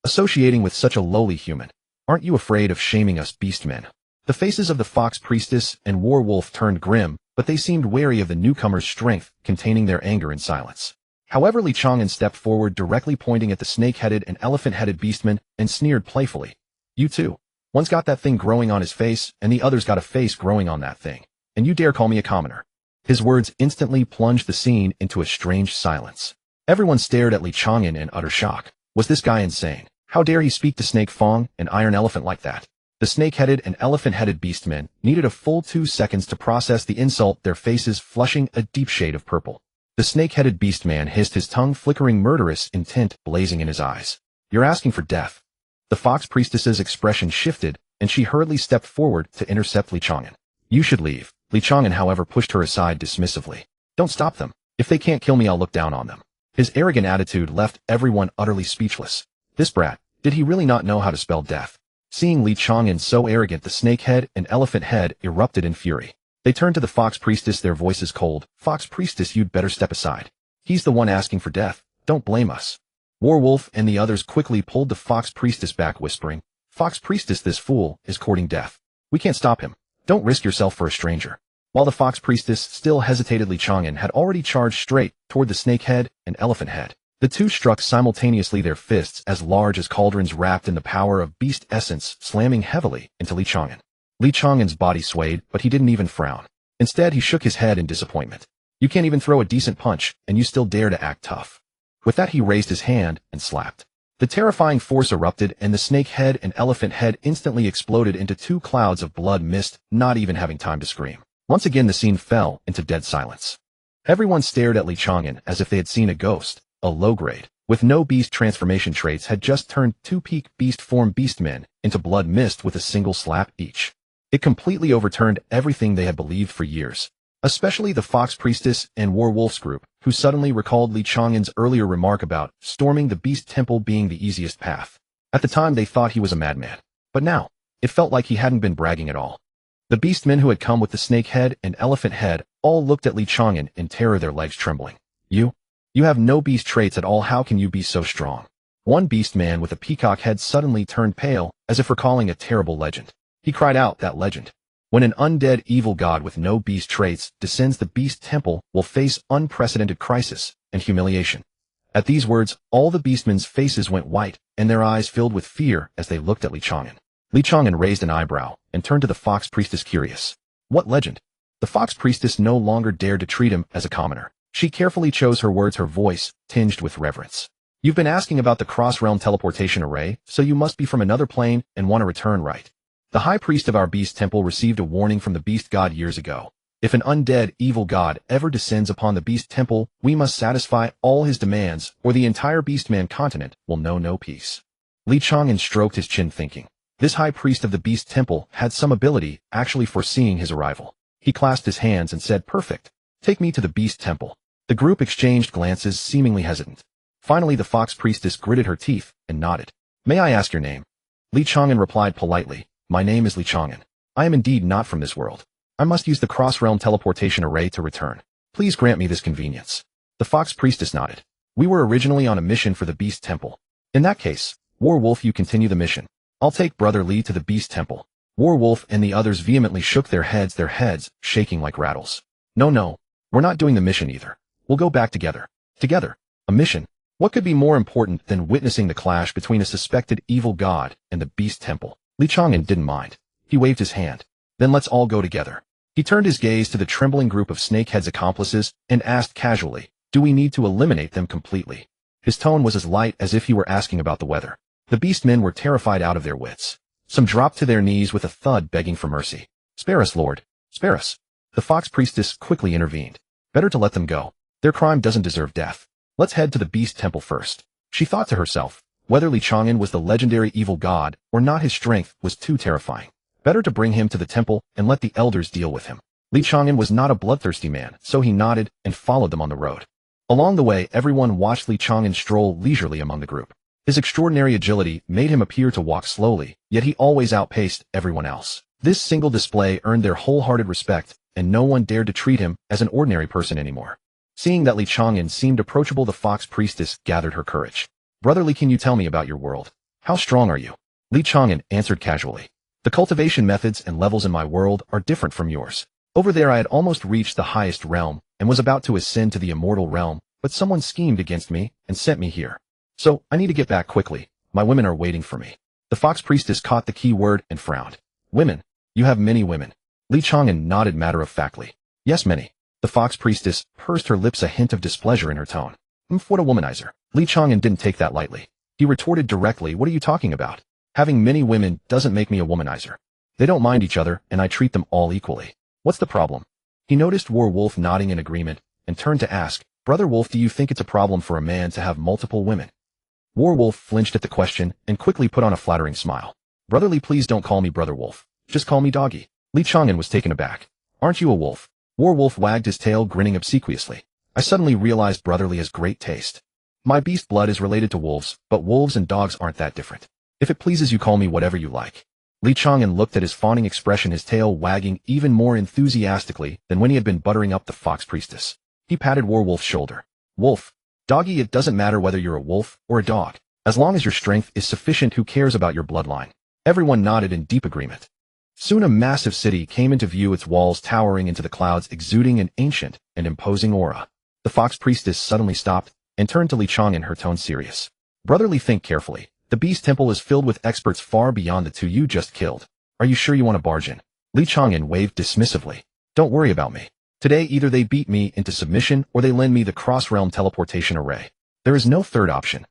Associating with such a lowly human. Aren't you afraid of shaming us beastmen?" The faces of the Fox Priestess and War Wolf turned grim, but they seemed wary of the newcomer's strength, containing their anger in silence. However, Li Chang'an stepped forward, directly pointing at the snake-headed and elephant-headed beastmen, and sneered playfully. You two. One's got that thing growing on his face, and the other's got a face growing on that thing. And you dare call me a commoner. His words instantly plunged the scene into a strange silence. Everyone stared at Li Chang'an in utter shock. Was this guy insane? How dare he speak to Snake Fong, an iron elephant, like that? The snake-headed and elephant-headed beastmen needed a full 2 seconds to process the insult, their faces flushing a deep shade of purple. The snake-headed beastman hissed, his tongue flickering murderous intent blazing in his eyes. You're asking for death. The Fox Priestess's expression shifted, and she hurriedly stepped forward to intercept Li Chang'an. You should leave. Li Chang'an, however, pushed her aside dismissively. Don't stop them. If they can't kill me, I'll look down on them. His arrogant attitude left everyone utterly speechless. This brat, did he really not know how to spell death? Seeing Li Chang'an so arrogant, the snakehead and elephant head erupted in fury. They turned to the Fox Priestess, their voices cold. Fox Priestess, you'd better step aside. He's the one asking for death. Don't blame us. Warwolf and the others quickly pulled the Fox Priestess back, whispering, Fox Priestess, this fool is courting death. We can't stop him. Don't risk yourself for a stranger. While the Fox Priestess still hesitated, Li Chang'an had already charged straight toward the snakehead and elephant head. The two struck simultaneously, their fists as large as cauldrons wrapped in the power of beast essence, slamming heavily into Li Chang'an. Li Chang'an's body swayed, but he didn't even frown. Instead, he shook his head in disappointment. You can't even throw a decent punch, and you still dare to act tough. With that, he raised his hand and slapped. The terrifying force erupted, and the snake head and elephant head instantly exploded into 2 clouds of blood mist, not even having time to scream. Once again, the scene fell into dead silence. Everyone stared at Li Chang'an as if they had seen a ghost. A low-grade, with no beast transformation traits, had just turned 2 peak beast form beastmen into blood mist with a single slap each. It completely overturned everything they had believed for years. Especially the Fox Priestess and Warwolf's group, who suddenly recalled Li Chang'an's earlier remark about storming the Beast Temple being the easiest path. At the time, they thought he was a madman. But now, it felt like he hadn't been bragging at all. The beastmen who had come with the snake head and elephant head all looked at Li Chang'an in terror, their legs trembling. You have no beast traits at all. How can you be so strong? One beastman with a peacock head suddenly turned pale, as if recalling a terrible legend. He cried out, that legend. When an undead evil god with no beast traits descends the Beast Temple, will face unprecedented crisis and humiliation. At these words, all the beastmen's faces went white, and their eyes filled with fear as they looked at Li Chang'an. Li Chang'an raised an eyebrow and turned to the Fox Priestess, curious. What legend? The Fox Priestess no longer dared to treat him as a commoner. She carefully chose her words, her voice tinged with reverence. You've been asking about the cross-realm teleportation array, so you must be from another plane and want to return, right? The High Priest of our Beast Temple received a warning from the Beast God years ago. If an undead evil god ever descends upon the Beast Temple, we must satisfy all his demands, or the entire Beastman continent will know no peace. Li Chang'an stroked his chin, thinking. This High Priest of the Beast Temple had some ability, actually foreseeing his arrival. He clasped his hands and said, perfect. Take me to the Beast Temple. The group exchanged glances, seemingly hesitant. Finally, the Fox Priestess gritted her teeth and nodded. May I ask your name? Li Chang'an replied politely. My name is Li Chang'an. I am indeed not from this world. I must use the cross-realm teleportation array to return. Please grant me this convenience. The Fox Priestess nodded. We were originally on a mission for the Beast Temple. In that case, Warwolf, you continue the mission. I'll take Brother Li to the Beast Temple. Warwolf and the others vehemently shook their heads shaking like rattles. No, we're not doing the mission either. We'll go back together. Together? A mission? What could be more important than witnessing the clash between a suspected evil god and the Beast Temple? Li Chang'an didn't mind. He waved his hand. Then let's all go together. He turned his gaze to the trembling group of Snakehead's accomplices and asked casually, do we need to eliminate them completely? His tone was as light as if he were asking about the weather. The beastmen were terrified out of their wits. Some dropped to their knees with a thud, begging for mercy. Spare us, Lord. Spare us. The Fox Priestess quickly intervened. Better to let them go. Their crime doesn't deserve death. Let's head to the Beast Temple first. She thought to herself. Whether Li Chang'an was the legendary evil god or not, his strength was too terrifying. Better to bring him to the temple and let the elders deal with him. Li Chang'an was not a bloodthirsty man, so he nodded and followed them on the road. Along the way, everyone watched Li Chang'an stroll leisurely among the group. His extraordinary agility made him appear to walk slowly, yet he always outpaced everyone else. This single display earned their wholehearted respect, and no one dared to treat him as an ordinary person anymore. Seeing that Li Chang'an seemed approachable, the Fox Priestess gathered her courage. Brother Li, can you tell me about your world? How strong are you? Li Chang'an answered casually. The cultivation methods and levels in my world are different from yours. Over there I had almost reached the highest realm and was about to ascend to the immortal realm, but someone schemed against me and sent me here. So, I need to get back quickly. My women are waiting for me. The fox priestess caught the key word and frowned. Women? You have many women. Li Chang'an nodded matter-of-factly. Yes, many. The fox priestess pursed her lips, a hint of displeasure in her tone. What a womanizer. Li Chang'an didn't take that lightly. He retorted directly, what are you talking about? Having many women doesn't make me a womanizer. They don't mind each other, and I treat them all equally. What's the problem? He noticed War Wolf nodding in agreement, and turned to ask, Brother Wolf, do you think it's a problem for a man to have multiple women? War Wolf flinched at the question, and quickly put on a flattering smile. Brotherly, please don't call me Brother Wolf. Just call me Doggy. Li Chang'an was taken aback. Aren't you a wolf? War Wolf wagged his tail, grinning obsequiously. I suddenly realized Brotherly has great taste. My beast blood is related to wolves, but wolves and dogs aren't that different. If it pleases you, call me whatever you like. Li Chang'an looked at his fawning expression, his tail wagging even more enthusiastically than when he had been buttering up the fox priestess. He patted War Wolf's shoulder. Wolf. Doggy, it doesn't matter whether you're a wolf or a dog. As long as your strength is sufficient, who cares about your bloodline? Everyone nodded in deep agreement. Soon a massive city came into view, its walls towering into the clouds, exuding an ancient and imposing aura. The fox priestess suddenly stopped and turned to Li Chang'an, her tone serious. Brotherly, think carefully. The beast temple is filled with experts far beyond the two you just killed. Are you sure you want to barge in? Li Chang'an waved dismissively. Don't worry about me. Today either they beat me into submission or they lend me the cross-realm teleportation array. There is no third option.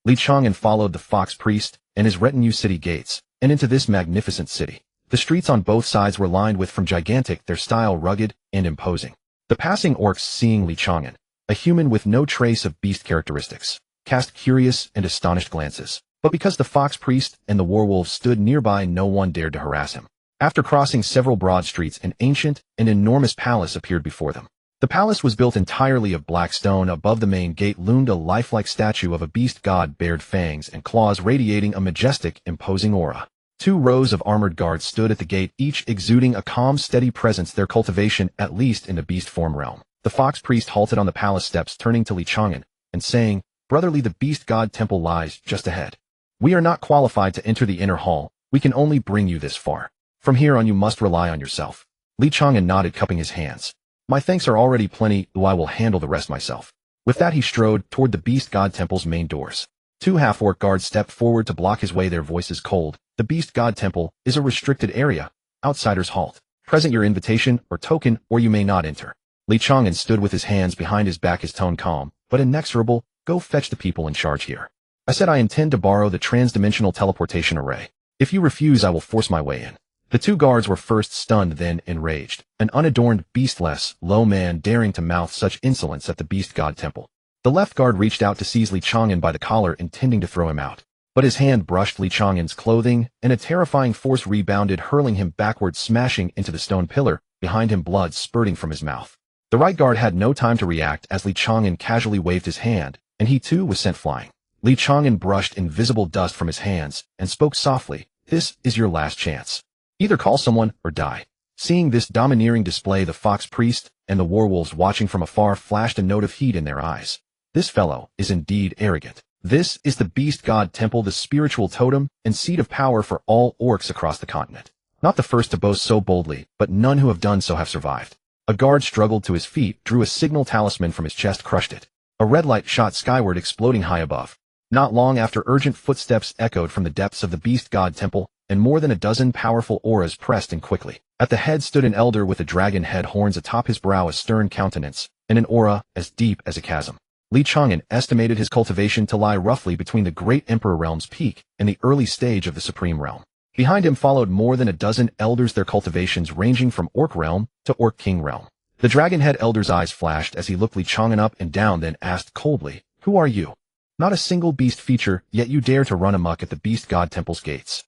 Li Chang'an followed the fox priest and his retinue city gates, and into this magnificent city. The streets on both sides were lined with from gigantic, their style rugged and imposing. The passing orcs, seeing Li Chang'an, a human with no trace of beast characteristics, cast curious and astonished glances. But because the fox priest and the werewolf stood nearby, no one dared to harass him. After crossing several broad streets, an ancient and enormous palace appeared before them. The palace was built entirely of black stone. Above the main gate loomed a lifelike statue of a beast god, bared fangs and claws, radiating a majestic, imposing aura. 2 rows of armored guards stood at the gate, each exuding a calm, steady presence, their cultivation at least in the beast form realm. The fox priest halted on the palace steps, turning to Li Chang'an and saying, Brotherly, the beast god temple lies just ahead. We are not qualified to enter the inner hall. We can only bring you this far. From here on you must rely on yourself. Li Chang'an nodded, cupping his hands. My thanks are already plenty, though I will handle the rest myself. With that he strode toward the beast god temple's main doors. 2 half-orc guards stepped forward to block his way, their voices cold. The beast god temple is a restricted area. Outsiders halt. Present your invitation or token, or you may not enter. Li Chang'an stood with his hands behind his back, his tone calm, but inexorable. Go fetch the people in charge here. I said I intend to borrow the transdimensional teleportation array. If you refuse, I will force my way in. The 2 guards were first stunned, then enraged. An unadorned, beastless, low man daring to mouth such insolence at the beast god temple. The left guard reached out to seize Li Chang'an by the collar, intending to throw him out. But his hand brushed Li Chang'an's clothing, and a terrifying force rebounded, hurling him backward, smashing into the stone pillar, behind him, blood spurting from his mouth. The right guard had no time to react as Li Chang'an casually waved his hand, and he too was sent flying. Li Chang'an brushed invisible dust from his hands and spoke softly, This is your last chance. Either call someone or die. Seeing this domineering display, the fox priest and the werewolves watching from afar flashed a note of heat in their eyes. This fellow is indeed arrogant. This is the beast god temple, the spiritual totem and seat of power for all orcs across the continent. Not the first to boast so boldly, but none who have done so have survived. A guard struggled to his feet, drew a signal talisman from his chest, crushed it. A red light shot skyward, exploding high above. Not long after, urgent footsteps echoed from the depths of the beast god temple, and more than a dozen powerful auras pressed in quickly. At the head stood an elder with a dragon head, horns atop his brow, a stern countenance, and an aura as deep as a chasm. Li Chang'an estimated his cultivation to lie roughly between the Great Emperor realm's peak and the early stage of the Supreme Realm. Behind him followed more than a dozen elders, their cultivations ranging from Orc Realm to Orc King Realm. The dragon-head elder's eyes flashed as he looked Li Chang'an up and down, then asked coldly, Who are you? Not a single beast feature, yet you dare to run amok at the beast god temple's gates.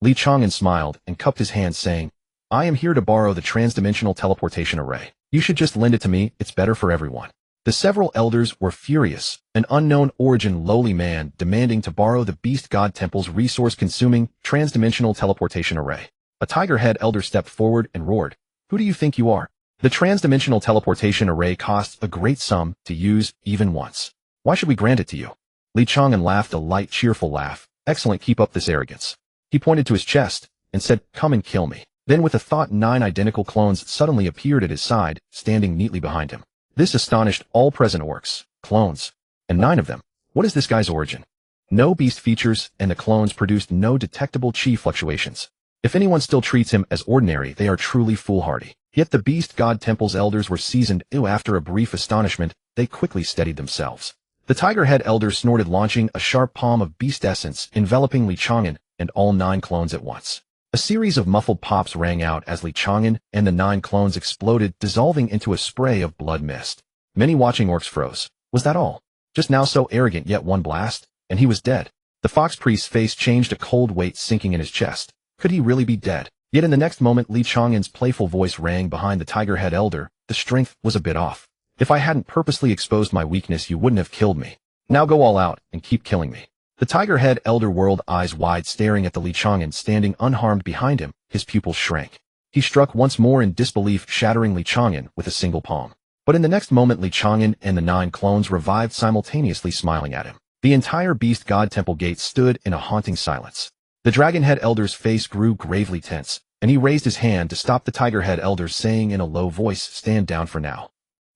Li Chang'an smiled and cupped his hands, saying, I am here to borrow the transdimensional teleportation array. You should just lend it to me, it's better for everyone. The several elders were furious, an unknown origin lowly man demanding to borrow the beast god temple's resource-consuming transdimensional teleportation array. A tiger-head elder stepped forward and roared, Who do you think you are? The transdimensional teleportation array costs a great sum to use even once. Why should we grant it to you? Li Chang'an laughed a light, cheerful laugh. Excellent, keep up this arrogance. He pointed to his chest and said, "Come and kill me." Then with a thought, 9 identical clones suddenly appeared at his side, standing neatly behind him. This astonished all present orcs. Clones. And 9 of them. What is this guy's origin? No beast features, and the clones produced no detectable chi fluctuations. If anyone still treats him as ordinary, they are truly foolhardy. Yet the beast god temple's elders were seasoned. After a brief astonishment, they quickly steadied themselves. The tiger head elder snorted, launching a sharp palm of beast essence, enveloping Li Chang'an and all 9 clones at once. A series of muffled pops rang out as Li Chang'an and the 9 clones exploded, dissolving into a spray of blood mist. Many watching orcs froze. Was that all? Just now so arrogant, yet one blast, and he was dead. The fox priest's face changed, a cold weight sinking in his chest. Could he really be dead? Yet in the next moment, Li Chang'an's playful voice rang behind the tiger head elder. The strength was a bit off. If I hadn't purposely exposed my weakness, you wouldn't have killed me. Now go all out and keep killing me. The tiger head elder whirled, eyes wide, staring at the Li Chang'an standing unharmed behind him. His pupils shrank. He struck once more in disbelief, shattering Li Chang'an with a single palm. But in the next moment, Li Chang'an and the 9 clones revived, simultaneously smiling at him. The entire beast god temple gate stood in a haunting silence. The dragon head elder's face grew gravely tense, and he raised his hand to stop the tiger head elder, saying in a low voice, "Stand down for now."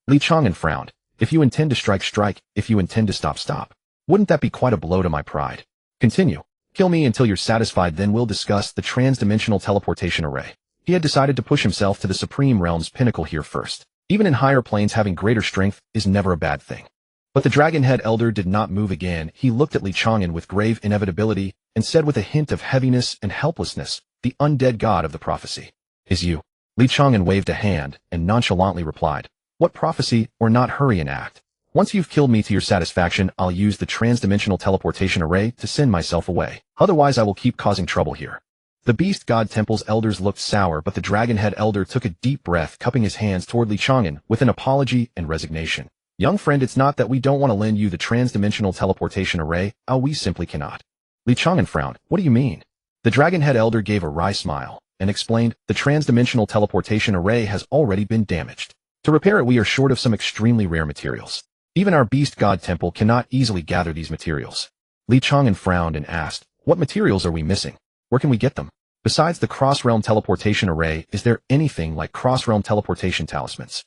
Li Chang'an frowned. If you intend to strike, strike. If you intend to stop, stop. Wouldn't that be quite a blow to my pride? Continue. Kill me until you're satisfied, then we'll discuss the transdimensional teleportation array. He had decided to push himself to the Supreme Realm's pinnacle here first. Even in higher planes, having greater strength is never a bad thing. But the dragon head elder did not move again. He looked at Li Chang'an with grave inevitability and said with a hint of heaviness and helplessness, "The undead god of the prophecy is you." Li Chang'an waved a hand and nonchalantly replied, "What prophecy? Or not, hurry and act. Once you've killed me to your satisfaction, I'll use the transdimensional teleportation array to send myself away. Otherwise, I will keep causing trouble here." The beast god temple's elders looked sour, but the dragon head elder took a deep breath, cupping his hands toward Li Chang'an with an apology and resignation. "Young friend, it's not that we don't want to lend you the transdimensional teleportation array. We simply cannot." Li Chang'an frowned. "What do you mean?" The dragon head elder gave a wry smile and explained, "The transdimensional teleportation array has already been damaged. To repair it, we are short of some extremely rare materials. Even our beast god temple cannot easily gather these materials." Li Chang'an frowned and asked, "What materials are we missing? Where can we get them? Besides the cross-realm teleportation array, is there anything like cross-realm teleportation talismans?"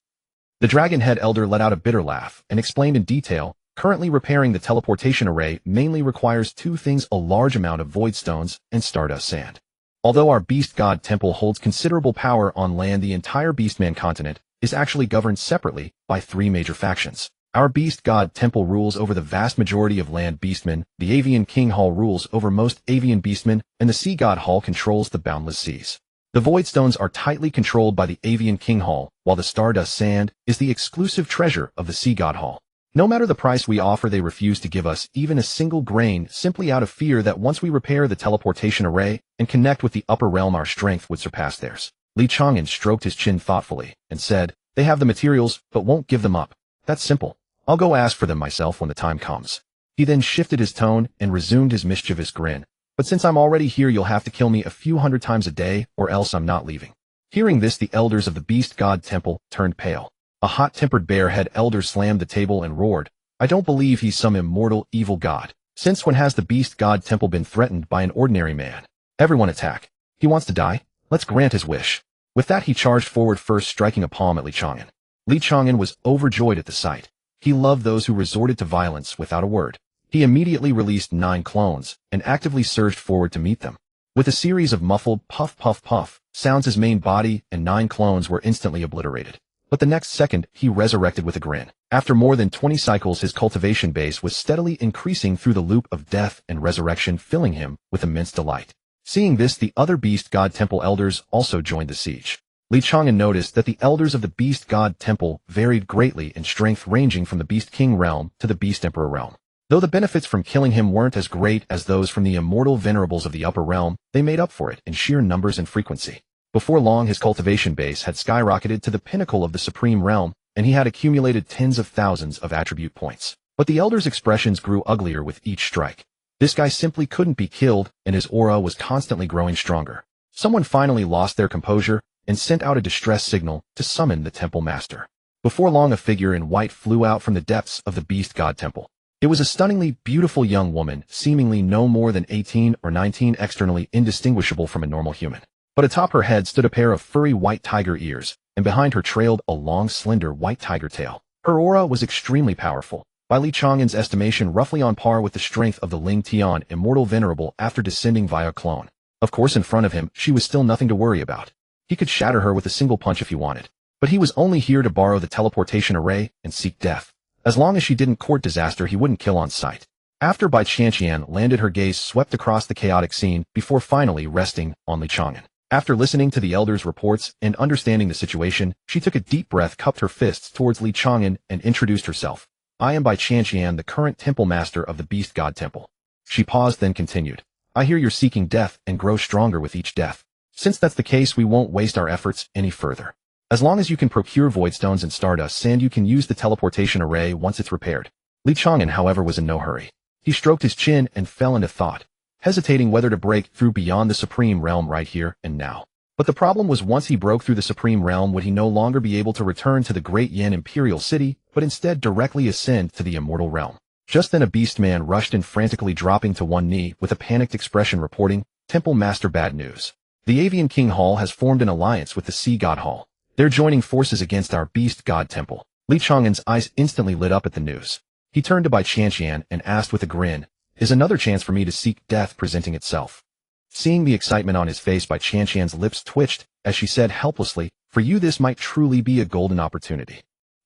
The dragon head elder let out a bitter laugh and explained in detail, "Currently repairing the teleportation array mainly requires 2 things: a large amount of void stones and stardust sand. Although our beast god temple holds considerable power on land, the entire beastman continent is actually governed separately by 3 major factions. Our beast god temple rules over the vast majority of land beastmen, the avian king hall rules over most avian beastmen, and the sea god hall controls the boundless seas. The void stones are tightly controlled by the avian king hall, while the stardust sand is the exclusive treasure of the sea god hall. No matter the price we offer, they refuse to give us even a single grain, simply out of fear that once we repair the teleportation array and connect with the upper realm, our strength would surpass theirs." Li Chang'an stroked his chin thoughtfully and said, "They have the materials, but won't give them up. That's simple. I'll go ask for them myself when the time comes." He then shifted his tone and resumed his mischievous grin. "But since I'm already here, you'll have to kill me a few hundred times a day, or else I'm not leaving." Hearing this, the elders of the beast god temple turned pale. A hot-tempered bear head elder slammed the table and roared, "I don't believe he's some immortal evil god. Since when has the beast god temple been threatened by an ordinary man? Everyone attack. He wants to die? Let's grant his wish." With that, he charged forward, first striking a palm at Li Chang'an. Li Chang'an was overjoyed at the sight. He loved those who resorted to violence without a word. He immediately released 9 clones and actively surged forward to meet them. With a series of muffled puff puff puff sounds, his main body and 9 clones were instantly obliterated. But the next second, he resurrected with a grin. After more than 20 cycles, his cultivation base was steadily increasing through the loop of death and resurrection, filling him with immense delight. Seeing this, the other beast god temple elders also joined the siege. Li Chang'an noticed that the elders of the beast god temple varied greatly in strength, ranging from the beast king realm to the beast emperor realm. Though the benefits from killing him weren't as great as those from the immortal venerables of the upper realm, they made up for it in sheer numbers and frequency. Before long, his cultivation base had skyrocketed to the pinnacle of the supreme realm, and he had accumulated tens of thousands of attribute points. But the elders' expressions grew uglier with each strike. This guy simply couldn't be killed, and his aura was constantly growing stronger. Someone finally lost their composure and sent out a distress signal to summon the temple master. Before long, a figure in white flew out from the depths of the beast god temple. It was a stunningly beautiful young woman, seemingly no more than 18 or 19, externally indistinguishable from a normal human. But atop her head stood a pair of furry white tiger ears, and behind her trailed a long, slender white tiger tail. Her aura was extremely powerful, by Li Chang'an's estimation roughly on par with the strength of the Ling Tian Immortal Venerable after descending via clone. Of course, in front of him, she was still nothing to worry about. He could shatter her with a single punch if he wanted. But he was only here to borrow the teleportation array and seek death. As long as she didn't court disaster, he wouldn't kill on sight. After Bai Qianqian landed, her gaze swept across the chaotic scene before finally resting on Li Chang'an. After listening to the elder's reports and understanding the situation, she took a deep breath, cupped her fists towards Li Chang'an, and introduced herself. I am Bai Qianqian, the current temple master of the Beast God Temple. She paused, then continued. I hear you're seeking death and grow stronger with each death. Since that's the case, we won't waste our efforts any further. As long as you can procure void stones and stardust sand, you can use the teleportation array once it's repaired. Li Chang'an, however, was in no hurry. He stroked his chin and fell into thought, hesitating whether to break through beyond the Supreme Realm right here and now. But the problem was, once he broke through the Supreme Realm, would he no longer be able to return to the Great Yin Imperial City, but instead directly ascend to the Immortal Realm. Just then a beast man rushed in, frantically dropping to one knee with a panicked expression, reporting, Temple Master, bad news. The Avian King Hall has formed an alliance with the Sea God Hall. They're joining forces against our Beast God Temple. Li Chang'an's eyes instantly lit up at the news. He turned to Bai Qianqian and asked with a grin, is another chance for me to seek death presenting itself? Seeing the excitement on his face, Bai Qianqian's lips twitched as she said helplessly, for you this might truly be a golden opportunity.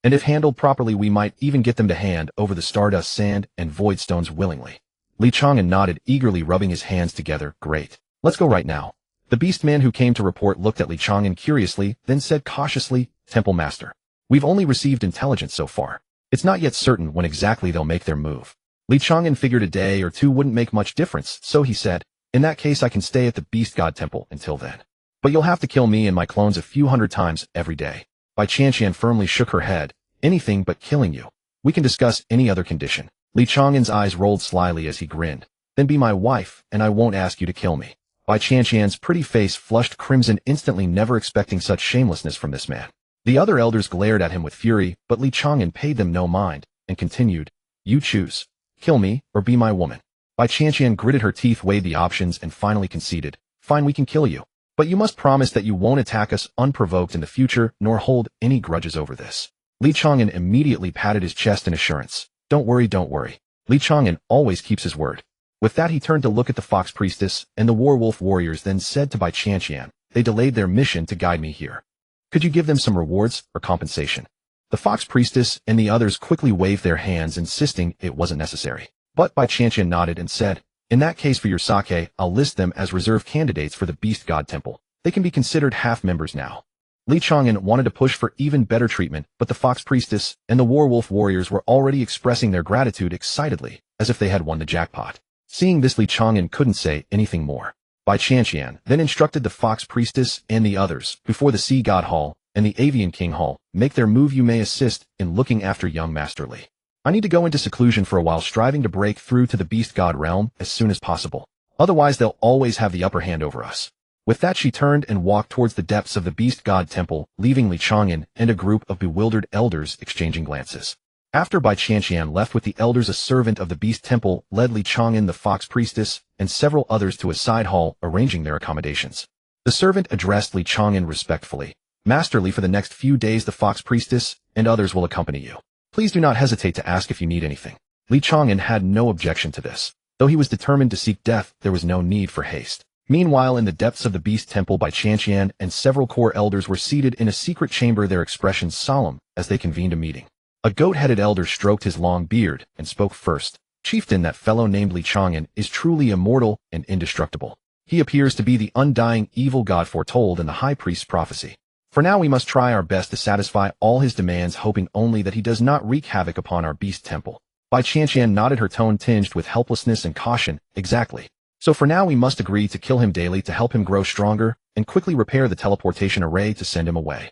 And if handled properly, we might even get them to hand over the stardust sand and void stones willingly. Li Chang'an nodded, eagerly rubbing his hands together. Great. Let's go right now. The beast man who came to report looked at Li Chang'an curiously, then said cautiously, Temple Master. We've only received intelligence so far. It's not yet certain when exactly they'll make their move. Li Chang'an figured a day or two wouldn't make much difference, so he said, in that case I can stay at the Beast God Temple until then. But you'll have to kill me and my clones a few hundred times every day. Bai Qianqian firmly shook her head. Anything but killing you. We can discuss any other condition. Li Chang'an's eyes rolled slyly as he grinned. Then be my wife, and I won't ask you to kill me. Bai Qianqian's pretty face flushed crimson, instantly, never expecting such shamelessness from this man. The other elders glared at him with fury, but Li Chang'an paid them no mind, and continued, you choose. Kill me, or be my woman. Bai Qianqian gritted her teeth, weighed the options, and finally conceded. Fine, we can kill you. But you must promise that you won't attack us unprovoked in the future, nor hold any grudges over this. Li Chang'an immediately patted his chest in assurance. Don't worry, don't worry. Li Chang'an always keeps his word. With that, he turned to look at the Fox Priestess and the Werewolf Warriors, then said to Bai Qianqian, they delayed their mission to guide me here. Could you give them some rewards or compensation? The Fox Priestess and the others quickly waved their hands, insisting it wasn't necessary. But Bai Qianqian nodded and said, in that case, for your sake, I'll list them as reserve candidates for the Beast God Temple. They can be considered half members now. Li Chang'an wanted to push for even better treatment, but the Fox Priestess and the Werewolf Warriors were already expressing their gratitude excitedly, as if they had won the jackpot. Seeing this, Li Chang'an couldn't say anything more. Bai Qianqian then instructed the Fox Priestess and the others, before the Sea God Hall and the Avian King Hall, make their move. You may assist in looking after young Master Li. I need to go into seclusion for a while, striving to break through to the Beast God realm as soon as possible. Otherwise, they'll always have the upper hand over us. With that, she turned and walked towards the depths of the Beast God Temple, leaving Li Chang'an and a group of bewildered elders exchanging glances. After Bai Qianqian left with the elders, a servant of the Beast Temple led Li Chang'an, the Fox Priestess, and several others to a side hall, arranging their accommodations. The servant addressed Li Chang'an respectfully. Master Li, for the next few days the Fox Priestess and others will accompany you. Please do not hesitate to ask if you need anything. Li Chang'an had no objection to this. Though he was determined to seek death, there was no need for haste. Meanwhile, in the depths of the Beast Temple, Bai Qianqian and several core elders were seated in a secret chamber, their expressions solemn as they convened a meeting. A goat-headed elder stroked his long beard and spoke first. Chieftain, that fellow named Li Chang'an is truly immortal and indestructible. He appears to be the undying evil god foretold in the High Priest's prophecy. For now, we must try our best to satisfy all his demands, hoping only that he does not wreak havoc upon our Beast Temple. Bai Qianqian nodded, her tone tinged with helplessness and caution. Exactly. So for now, we must agree to kill him daily to help him grow stronger, and quickly repair the teleportation array to send him away.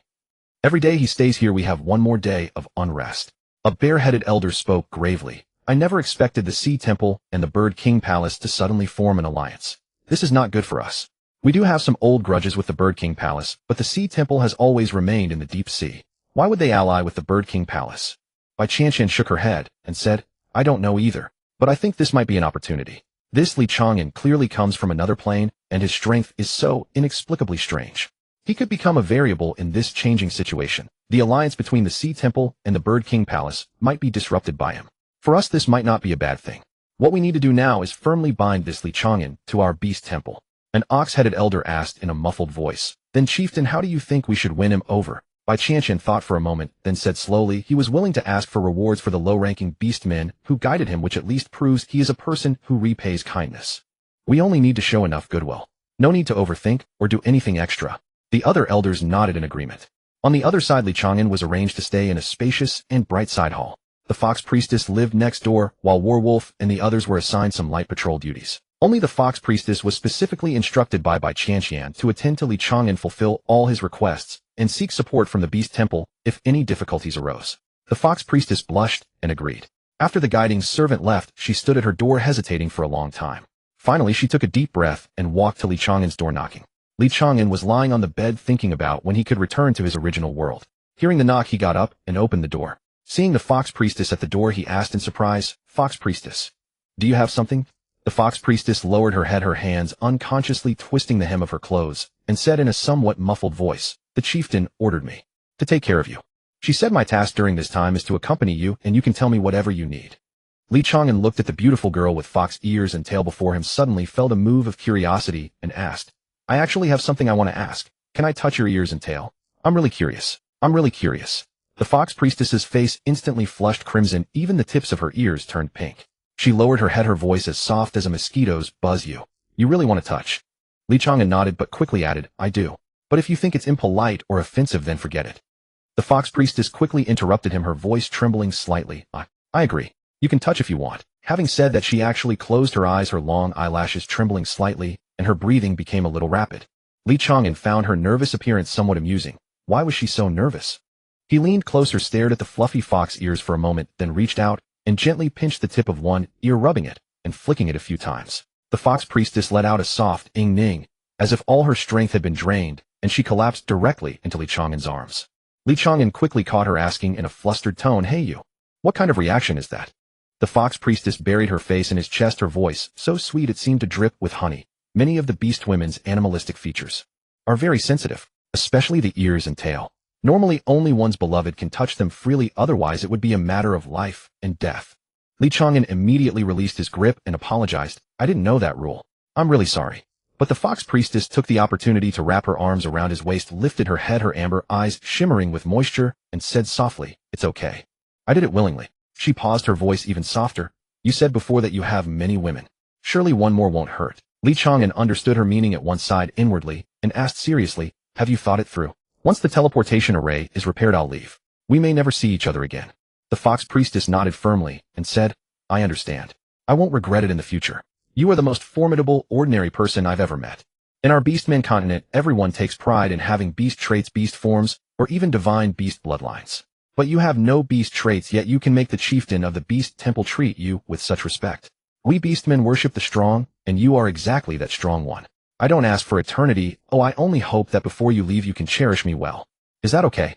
Every day he stays here, we have one more day of unrest. A bare-headed elder spoke gravely. I never expected the Sea Temple and the Bird King Palace to suddenly form an alliance. This is not good for us. We do have some old grudges with the Bird King Palace, but the Sea Temple has always remained in the deep sea. Why would they ally with the Bird King Palace? Bai Qianqian shook her head and said, I don't know either, but I think this might be an opportunity. This Li Chang'an clearly comes from another plane, and his strength is so inexplicably strange. He could become a variable in this changing situation. The alliance between the Sea Temple and the Bird King Palace might be disrupted by him. For us, this might not be a bad thing. What we need to do now is firmly bind this Li Chang'an to our beast temple. An ox-headed elder asked in a muffled voice. Then, Chieftain, how do you think we should win him over? Bai Chang'an thought for a moment, then said slowly he was willing to ask for rewards for the low-ranking beast men who guided him, which at least proves he is a person who repays kindness. We only need to show enough goodwill. No need to overthink or do anything extra. The other elders nodded in agreement. On the other side, Li Chang'an was arranged to stay in a spacious and bright side hall. The Fox Priestess lived next door, while Warwolf and the others were assigned some light patrol duties. Only the Fox Priestess was specifically instructed by Chang'an to attend to Li Chang'an, fulfill all his requests, and seek support from the Beast Temple if any difficulties arose. The Fox Priestess blushed and agreed. After the guiding servant left, she stood at her door hesitating for a long time. Finally, she took a deep breath and walked to Li Chang'an's door, knocking. Li Chang'an was lying on the bed thinking about when he could return to his original world. Hearing the knock, he got up and opened the door. Seeing the Fox Priestess at the door, he asked in surprise, "Fox Priestess, do you have something?" The Fox Priestess lowered her head, her hands unconsciously twisting the hem of her clothes, and said in a somewhat muffled voice, "The chieftain ordered me to take care of you. She said my task during this time is to accompany you, and you can tell me whatever you need." Li Chang'an looked at the beautiful girl with fox ears and tail before him, suddenly felt a move of curiosity, and asked, "I actually have something I want to ask. Can I touch your ears and tail? I'm really curious. The Fox Priestess's face instantly flushed crimson, even the tips of her ears turned pink. She lowered her head, her voice as soft as a mosquito's buzz. You really want to touch?" Li Chang'an nodded but quickly added, "I do. But if you think it's impolite or offensive, then forget it." The Fox Priestess quickly interrupted him, her voice trembling slightly. I agree. You can touch if you want." Having said that, she actually closed her eyes, her long eyelashes trembling slightly, and her breathing became a little rapid. Li Chang'an found her nervous appearance somewhat amusing. Why was she so nervous? He leaned closer, stared at the fluffy fox ears for a moment, then reached out and gently pinched the tip of one ear, rubbing it and flicking it a few times. The Fox Priestess let out a soft ing-ning, as if all her strength had been drained, and she collapsed directly into Li Chang'an's arms. Li Chang'an quickly caught her, asking in a flustered tone, "Hey you, what kind of reaction is that?" The Fox Priestess buried her face in his chest, her voice so sweet it seemed to drip with honey. Many of the beast women's animalistic features are very sensitive, especially the ears and tail. Normally, only one's beloved can touch them freely, otherwise it would be a matter of life and death. Li Chang'an immediately released his grip and apologized. "I didn't know that rule. I'm really sorry." But the Fox Priestess took the opportunity to wrap her arms around his waist, lifted her head, her amber eyes shimmering with moisture, and said softly, "It's okay. I did it willingly." She paused, her voice even softer. "You said before that you have many women. Surely one more won't hurt." Li Chang'an understood her meaning at one side inwardly and asked seriously, "Have you thought it through? Once the teleportation array is repaired, I'll leave. We may never see each other again." The Fox Priestess nodded firmly and said, "I understand. I won't regret it in the future. You are the most formidable, ordinary person I've ever met. In our Beastmen continent, everyone takes pride in having beast traits, beast forms, or even divine beast bloodlines. But you have no beast traits, yet you can make the chieftain of the Beast Temple treat you with such respect. We Beastmen worship the strong, and you are exactly that strong one. I don't ask for eternity, I only hope that before you leave you can cherish me well. Is that okay?"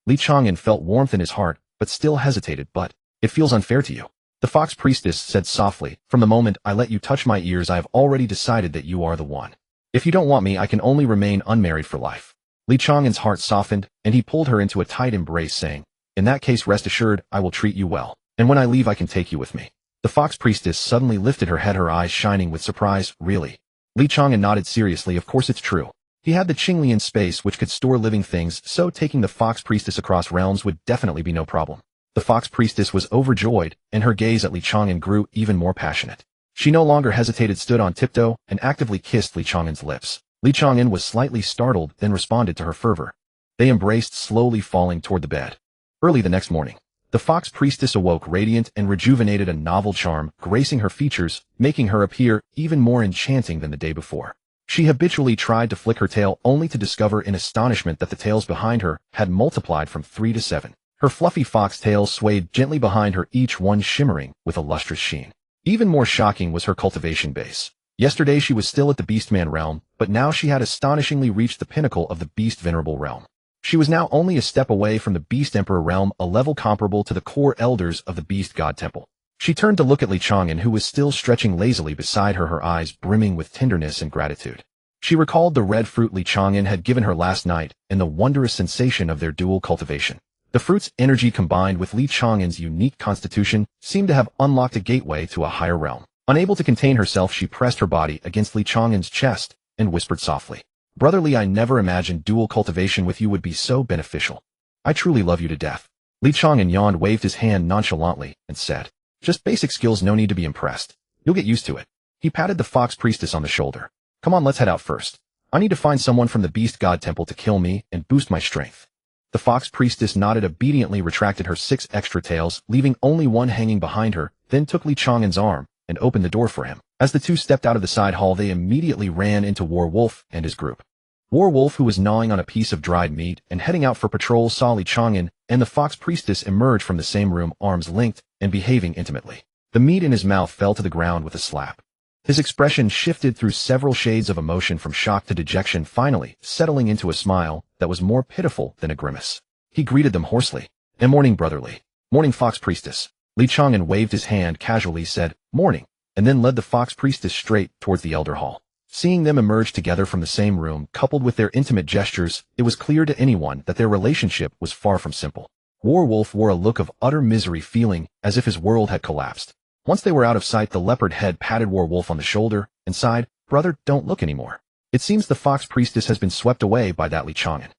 Li Chang'an felt warmth in his heart, but still hesitated. "But it feels unfair to you," the Fox Priestess said softly. "From the moment I let you touch my ears, I have already decided that you are the one. If you don't want me, I can only remain unmarried for life." Li Chang'an's heart softened, and he pulled her into a tight embrace, saying, "In that case, rest assured, I will treat you well, and when I leave I can take you with me." The Fox Priestess suddenly lifted her head, her eyes shining with surprise. "Really?" Li Chang'an nodded seriously. Of course it's true. He had the Qinglian space which could store living things, so taking the Fox Priestess across realms would definitely be no problem. The Fox Priestess was overjoyed, and her gaze at Li Chang'an grew even more passionate. She no longer hesitated, stood on tiptoe, and actively kissed Li Chang'an's lips. Li Chang'an was slightly startled, then responded to her fervor. They embraced, slowly falling toward the bed. Early the next morning, the Fox Priestess awoke radiant and rejuvenated, a novel charm gracing her features, making her appear even more enchanting than the day before. She habitually tried to flick her tail, only to discover in astonishment that the tails behind her had multiplied from 3 to 7. Her fluffy fox tails swayed gently behind her, each one shimmering with a lustrous sheen. Even more shocking was her cultivation base. Yesterday she was still at the Beastman realm, but now she had astonishingly reached the pinnacle of the Beast Venerable realm. She was now only a step away from the Beast Emperor realm, a level comparable to the core elders of the Beast God Temple. She turned to look at Li Chang'an, who was still stretching lazily beside her, her eyes brimming with tenderness and gratitude. She recalled the red fruit Li Chang'an had given her last night and the wondrous sensation of their dual cultivation. The fruit's energy combined with Li Chang'an's unique constitution seemed to have unlocked a gateway to a higher realm. Unable to contain herself, she pressed her body against Li Chang'an's chest and whispered softly, "Brotherly, I never imagined dual cultivation with you would be so beneficial. I truly love you to death." Li Chang'an yawned, waved his hand nonchalantly, and said, "Just basic skills, no need to be impressed. You'll get used to it." He patted the fox priestess on the shoulder. "Come on, let's head out first. I need to find someone from the beast god temple to kill me and boost my strength." The fox priestess nodded, obediently retracted her 6 extra tails, leaving only one hanging behind her, then took Li Chang'an's arm and opened the door for him. As the two stepped out of the side hall, they immediately ran into Werewolf and his group. Werewolf, who was gnawing on a piece of dried meat and heading out for patrol, saw Li Chang'an and the fox priestess emerge from the same room, arms linked and behaving intimately. The meat in his mouth fell to the ground with a slap. His expression shifted through several shades of emotion, from shock to dejection, finally settling into a smile that was more pitiful than a grimace. He greeted them hoarsely. "Morning, brotherly. Morning, fox priestess." Li Chang'an waved his hand casually, said, "Morning," and then led the fox priestess straight towards the elder hall. Seeing them emerge together from the same room, coupled with their intimate gestures, it was clear to anyone that their relationship was far from simple. Werewolf wore a look of utter misery, feeling as if his world had collapsed. Once they were out of sight, the leopard head patted Werewolf on the shoulder and sighed, "Brother, don't look anymore. It seems the fox priestess has been swept away by that Li Chang'an."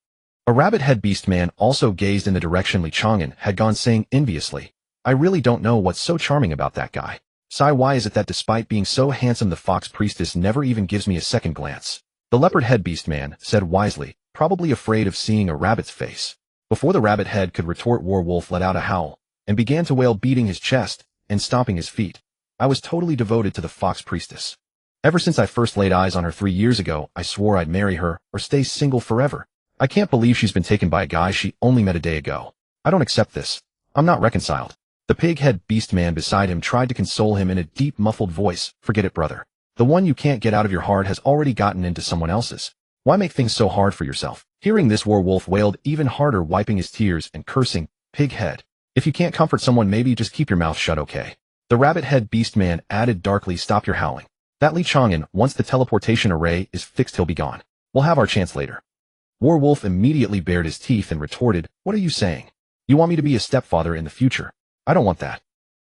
A rabbit head beast man also gazed in the direction Li Chang'an had gone, saying enviously, "I really don't know what's so charming about that guy. Sigh, why is it that despite being so handsome, the fox priestess never even gives me a second glance?" The leopard head beast man said wisely, probably afraid of seeing a rabbit's face. Before the rabbit head could retort, Werewolf let out a howl and began to wail, beating his chest and stomping his feet. "I was totally devoted to the fox priestess. Ever since I first laid eyes on her 3 years ago, I swore I'd marry her or stay single forever. I can't believe she's been taken by a guy she only met a day ago. I don't accept this. I'm not reconciled." The pig-head beast man beside him tried to console him in a deep, muffled voice. "Forget it, brother. The one you can't get out of your heart has already gotten into someone else's. Why make things so hard for yourself?" Hearing this, Werewolf wailed even harder, wiping his tears and cursing, "Pig-head. If you can't comfort someone, maybe just keep your mouth shut, okay?" The rabbit-head beast man added darkly, "Stop your howling. That Li Chang'an, once the teleportation array is fixed, he'll be gone. We'll have our chance later." Werewolf immediately bared his teeth and retorted, "What are you saying? You want me to be a stepfather in the future? I don't want that."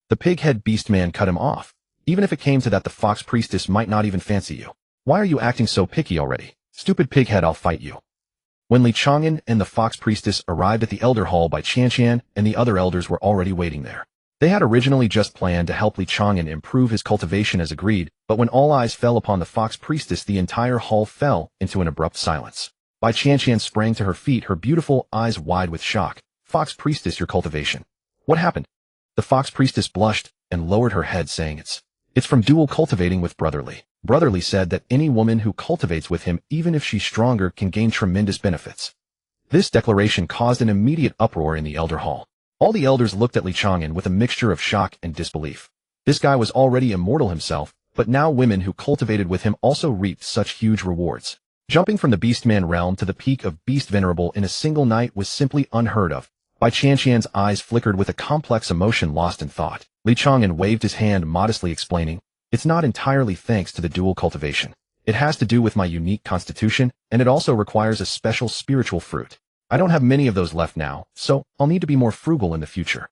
The pig-head beast man cut him off. "Even if it came to that, the fox priestess might not even fancy you. Why are you acting so picky already? Stupid pighead, I'll fight you." When Li Chang'an and the fox priestess arrived at the elder hall, by Chang'an and the other elders were already waiting there. They had originally just planned to help Li Chang'an improve his cultivation as agreed, but when all eyes fell upon the fox priestess, the entire hall fell into an abrupt silence. Bai Chang'an sprang to her feet, her beautiful eyes wide with shock. "Fox priestess, your cultivation. What happened?" The fox priestess blushed and lowered her head, saying, It's from dual cultivating with Brotherly. Brotherly said that any woman who cultivates with him, even if she's stronger, can gain tremendous benefits." This declaration caused an immediate uproar in the elder hall. All the elders looked at Li Chang'an with a mixture of shock and disbelief. This guy was already immortal himself, but now women who cultivated with him also reaped such huge rewards. Jumping from the Beastman realm to the peak of Beast Venerable in a single night was simply unheard of. Bai Chang'an's eyes flickered with a complex emotion, lost in thought. Li Chang'an waved his hand modestly, explaining, "It's not entirely thanks to the dual cultivation. It has to do with my unique constitution, and it also requires a special spiritual fruit. I don't have many of those left now, so I'll need to be more frugal in the future."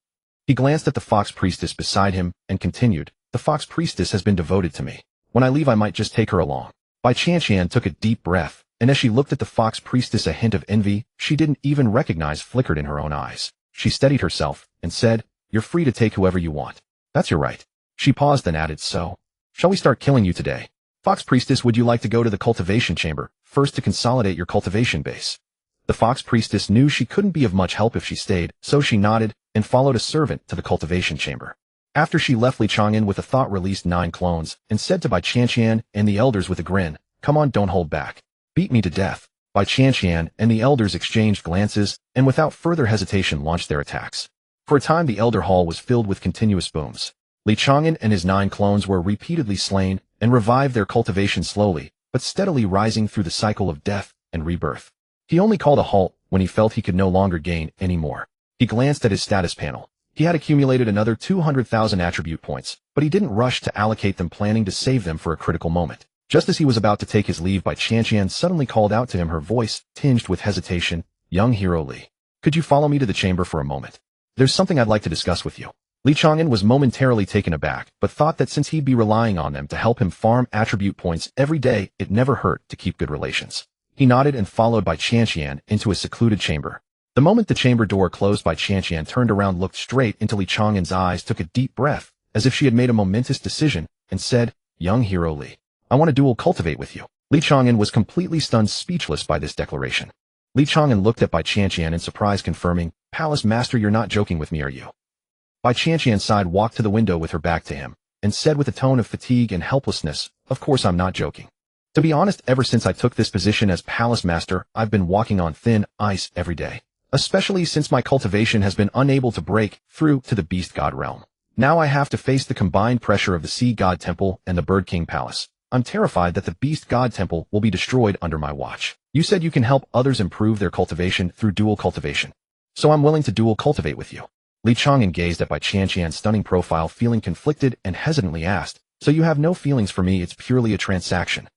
He glanced at the fox priestess beside him and continued, "The fox priestess has been devoted to me. When I leave, I might just take her along." Bai Chang'an took a deep breath, and as she looked at the fox priestess, a hint of envy she didn't even recognize flickered in her own eyes. She steadied herself and said, "You're free to take whoever you want. That's your right." She paused, then added, "So, shall we start killing you today? Fox priestess, would you like to go to the cultivation chamber first to consolidate your cultivation base?" The fox priestess knew she couldn't be of much help if she stayed, so she nodded and followed a servant to the cultivation chamber. After she left Li Chang'an with a thought, released 9 clones and said to Bai Chang'an and the elders with a grin, "Come on, don't hold back. Beat me to death." Bai Chang'an and the elders exchanged glances and without further hesitation launched their attacks. For a time, the elder hall was filled with continuous booms. Li Chang'an and his 9 clones were repeatedly slain and revived, their cultivation slowly but steadily rising through the cycle of death and rebirth. He only called a halt when he felt he could no longer gain any more. He glanced at his status panel. He had accumulated another 200,000 attribute points, but he didn't rush to allocate them, planning to save them for a critical moment. Just as he was about to take his leave, Chang'an suddenly called out to him, her voice tinged with hesitation. Young hero Li, could you follow me to the chamber for a moment? There's something I'd like to discuss with you. Chang'an was momentarily taken aback, but thought that since he'd be relying on them to help him farm attribute points every day, it never hurt to keep good relations. He nodded and followed Chang'an into a secluded chamber. The moment the chamber door closed, Chang'an turned around, looked straight into Chang'an's eyes, took a deep breath, as if she had made a momentous decision, and said, Young hero Li, I want to dual cultivate with you. Chang'an was completely stunned, speechless by this declaration. Chang'an looked at Chang'an in surprise, confirming, Palace Master, you're not joking with me, are you? Chang'an sighed, walked to the window with her back to him, and said with a tone of fatigue and helplessness, Of course I'm not joking. To be honest, ever since I took this position as Palace Master, I've been walking on thin ice every day. Especially since my cultivation has been unable to break through to the Beast God realm. Now I have to face the combined pressure of the Sea God Temple and the Bird King Palace. I'm terrified that the Beast God Temple will be destroyed under my watch. You said you can help others improve their cultivation through dual cultivation. So I'm willing to dual cultivate with you. Chang'an gazed at Chang'an's stunning profile, feeling conflicted, and hesitantly asked, So you have no feelings for me, it's purely a transaction?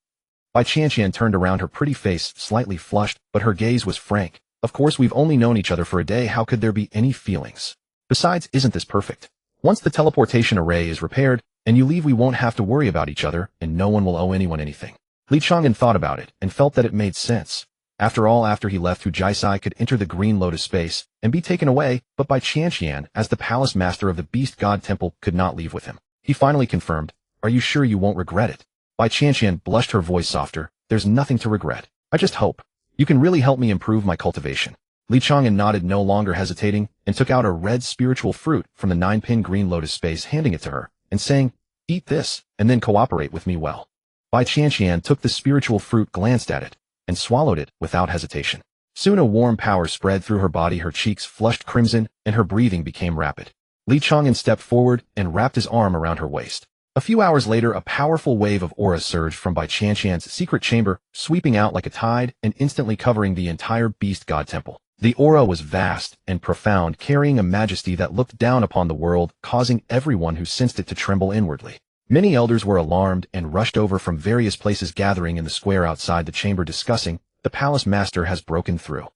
Chang'an turned around, her pretty face slightly flushed, but her gaze was frank. Of course, we've only known each other for a day, how could there be any feelings? Besides, isn't this perfect? Once the teleportation array is repaired, and you leave, we won't have to worry about each other, and no one will owe anyone anything. Chang'an thought about it, and felt that it made sense. After all, after he left, Hu Jiasai could enter the Green Lotus space, and be taken away, but Chang'an, as the Palace Master of the Beast God Temple, could not leave with him. He finally confirmed, Are you sure you won't regret it? Chang'an blushed, her voice softer, There's nothing to regret. I just hope you can really help me improve my cultivation. Chang'an nodded, no longer hesitating, and took out a red spiritual fruit from the 9-pin Green Lotus space, handing it to her, and saying, Eat this, and then cooperate with me well. Chang'an took the spiritual fruit, glanced at it, and swallowed it without hesitation. Soon a warm power spread through her body, her cheeks flushed crimson, and her breathing became rapid. Chang'an stepped forward and wrapped his arm around her waist. A few hours later, a powerful wave of aura surged from Chang'an's secret chamber, sweeping out like a tide and instantly covering the entire Beast God Temple. The aura was vast and profound, carrying a majesty that looked down upon the world, causing everyone who sensed it to tremble inwardly. Many elders were alarmed and rushed over from various places, gathering in the square outside the chamber, discussing, The Palace Master has broken through.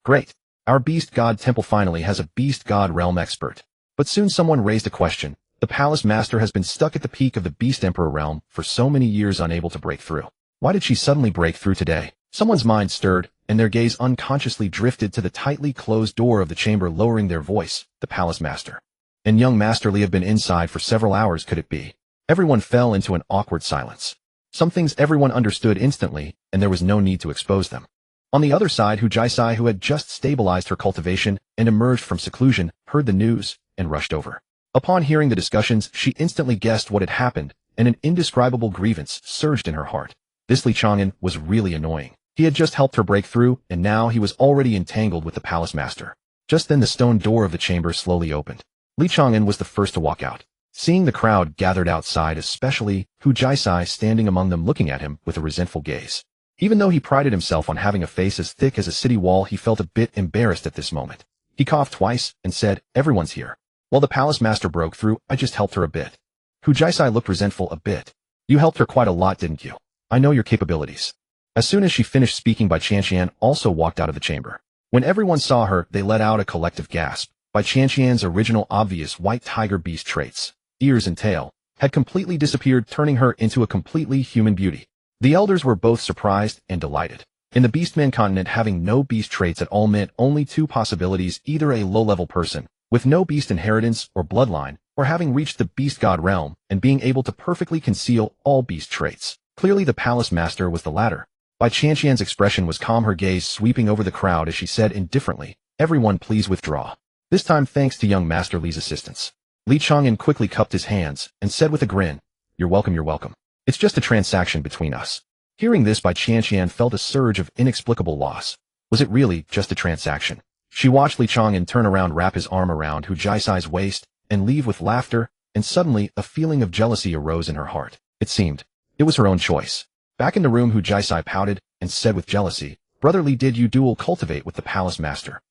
Great. Our Beast God Temple finally has a Beast God realm expert. But soon someone raised a question. The Palace Master has been stuck at the peak of the Beast Emperor realm for so many years, unable to break through. Why did she suddenly break through today? Someone's mind stirred, and their gaze unconsciously drifted to the tightly closed door of the chamber, lowering their voice, The Palace Master. And young Master Li have been inside for several hours, could it be? Everyone fell into an awkward silence. Some things everyone understood instantly, and there was no need to expose them. On the other side, Hu Jiasai, who had just stabilized her cultivation and emerged from seclusion, heard the news and rushed over. Upon hearing the discussions, she instantly guessed what had happened, and an indescribable grievance surged in her heart. This Chang'an was really annoying. He had just helped her break through, and now he was already entangled with the Palace Master. Just then the stone door of the chamber slowly opened. Chang'an was the first to walk out. Seeing the crowd gathered outside, especially Hu Jiasai standing among them, looking at him with a resentful gaze. Even though he prided himself on having a face as thick as a city wall, he felt a bit embarrassed at this moment. He coughed twice and said, Everyone's here. While the Palace Master broke through, I just helped her a bit. Hu Jiasai looked resentful. A bit? You helped her quite a lot, didn't you? I know your capabilities. As soon as she finished speaking, Chang'an also walked out of the chamber. When everyone saw her, they let out a collective gasp. Chang'an's original obvious white tiger beast traits, ears and tail, had completely disappeared, turning her into a completely human beauty. The elders were both surprised and delighted. In the Beastman continent, having no beast traits at all meant only two possibilities: either a low-level person with no beast inheritance or bloodline, or having reached the Beast God realm and being able to perfectly conceal all beast traits. Clearly the Palace Master was the latter. Chang'an's expression was calm, her gaze sweeping over the crowd as she said indifferently, Everyone please withdraw. This time thanks to young Master Li's assistance. Chang'an quickly cupped his hands and said with a grin, You're welcome, you're welcome. It's just a transaction between us. Hearing this, Chang'an felt a surge of inexplicable loss. Was it really just a transaction? She watched Chang'an turn around, wrap his arm around Hu Jiasai's waist, and leave with laughter, and suddenly a feeling of jealousy arose in her heart. It seemed it was her own choice. Back in the room, Hu Jiasai pouted and said with jealousy, Brother Li, did you dual cultivate with the Palace Master?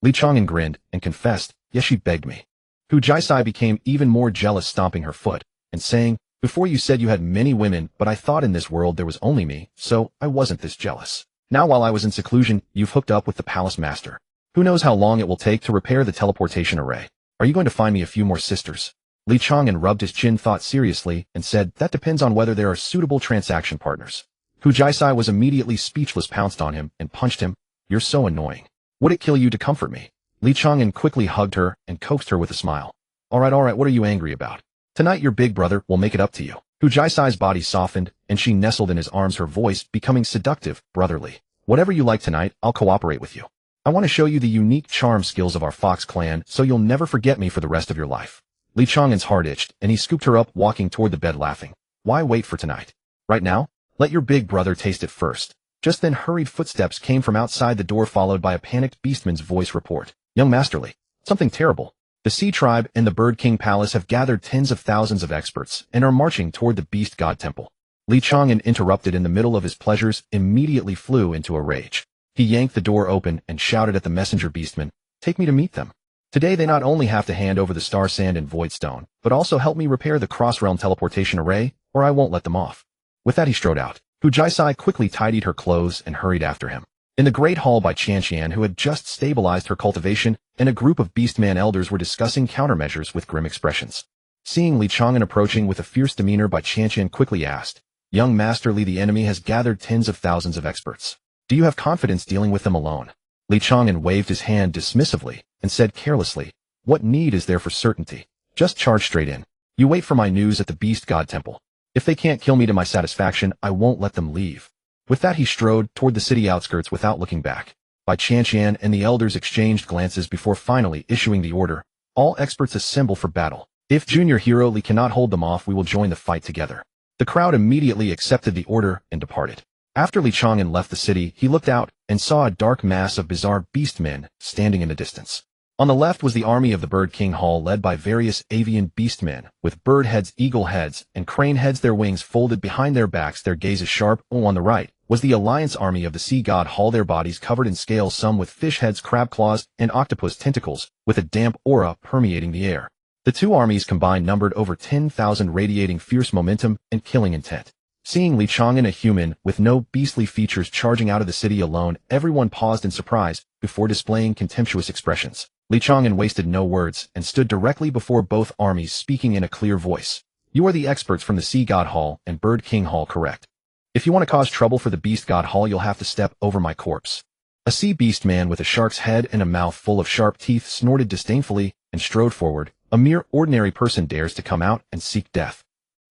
Chang'an grinned and confessed, Yes, she begged me. Hu Jaisai became even more jealous, stomping her foot and saying, "Before you said you had many women, but I thought in this world there was only me, so I wasn't this jealous. Now while I was in seclusion, you've hooked up with the palace master. Who knows how long it will take to repair the teleportation array? Are you going to find me a few more sisters?" Li Chang'an rubbed his chin, thought seriously, and said, "That depends on whether there are suitable transaction partners." Hu Jaisai was immediately speechless, pounced on him, and punched him. "You're so annoying. Would it kill you to comfort me?" Li Chang'an quickly hugged her and coaxed her with a smile. All right, what are you angry about? Tonight your big brother will make it up to you." Hu Jaisai's body softened, and she nestled in his arms, her voice becoming seductive, brotherly. "Whatever you like tonight, I'll cooperate with you. I want to show you the unique charm skills of our Fox clan so you'll never forget me for the rest of your life." Li Chang'an's heart itched, and he scooped her up, walking toward the bed, laughing. "Why wait for tonight? Right now? Let your big brother taste it first." Just then hurried footsteps came from outside the door, followed by a panicked beastman's voice report. "Young Masterly, something terrible. The Sea Tribe and the Bird King Palace have gathered tens of thousands of experts and are marching toward the Beast God Temple." Li Chang'an, interrupted in the middle of his pleasures, immediately flew into a rage. He yanked the door open and shouted at the messenger beastman, "Take me to meet them. Today they not only have to hand over the Star Sand and Void Stone, but also help me repair the cross-realm teleportation array, or I won't let them off." With that he strode out. Hu Jaisai quickly tidied her clothes and hurried after him. In the Great Hall by Chang'an, who had just stabilized her cultivation, and a group of Beastman elders were discussing countermeasures with grim expressions. Seeing Li Chang'an approaching with a fierce demeanor, by Chang'an quickly asked, "Young Master Li, the enemy has gathered tens of thousands of experts. Do you have confidence dealing with them alone?" Li Chang'an waved his hand dismissively and said carelessly, "What need is there for certainty? Just charge straight in. You wait for my news at the Beast God Temple. If they can't kill me to my satisfaction, I won't let them leave." With that he strode toward the city outskirts without looking back. By Chang'an and the elders exchanged glances before finally issuing the order, "All experts assemble for battle. If Junior Hero Li cannot hold them off, we will join the fight together." The crowd immediately accepted the order and departed. After Li Chang'an left the city, he looked out and saw a dark mass of bizarre beastmen standing in the distance. On the left was the army of the Bird King Hall, led by various avian beastmen, with bird heads, eagle heads, and crane heads, their wings folded behind their backs, their gazes sharp. On the right was the Alliance army of the Sea God Hall, their bodies covered in scales, some with fish heads, crab claws, and octopus tentacles, with a damp aura permeating the air. The two armies combined numbered over 10,000, radiating fierce momentum and killing intent. Seeing Li Chang'an, a human with no beastly features, charging out of the city alone, everyone paused in surprise before displaying contemptuous expressions. Li Chang'an wasted no words and stood directly before both armies, speaking in a clear voice. "You are the experts from the Sea God Hall and Bird King Hall, correct? If you want to cause trouble for the Beast God Hall, you'll have to step over my corpse." A sea beast man with a shark's head and a mouth full of sharp teeth snorted disdainfully and strode forward. "A mere ordinary person dares to come out and seek death.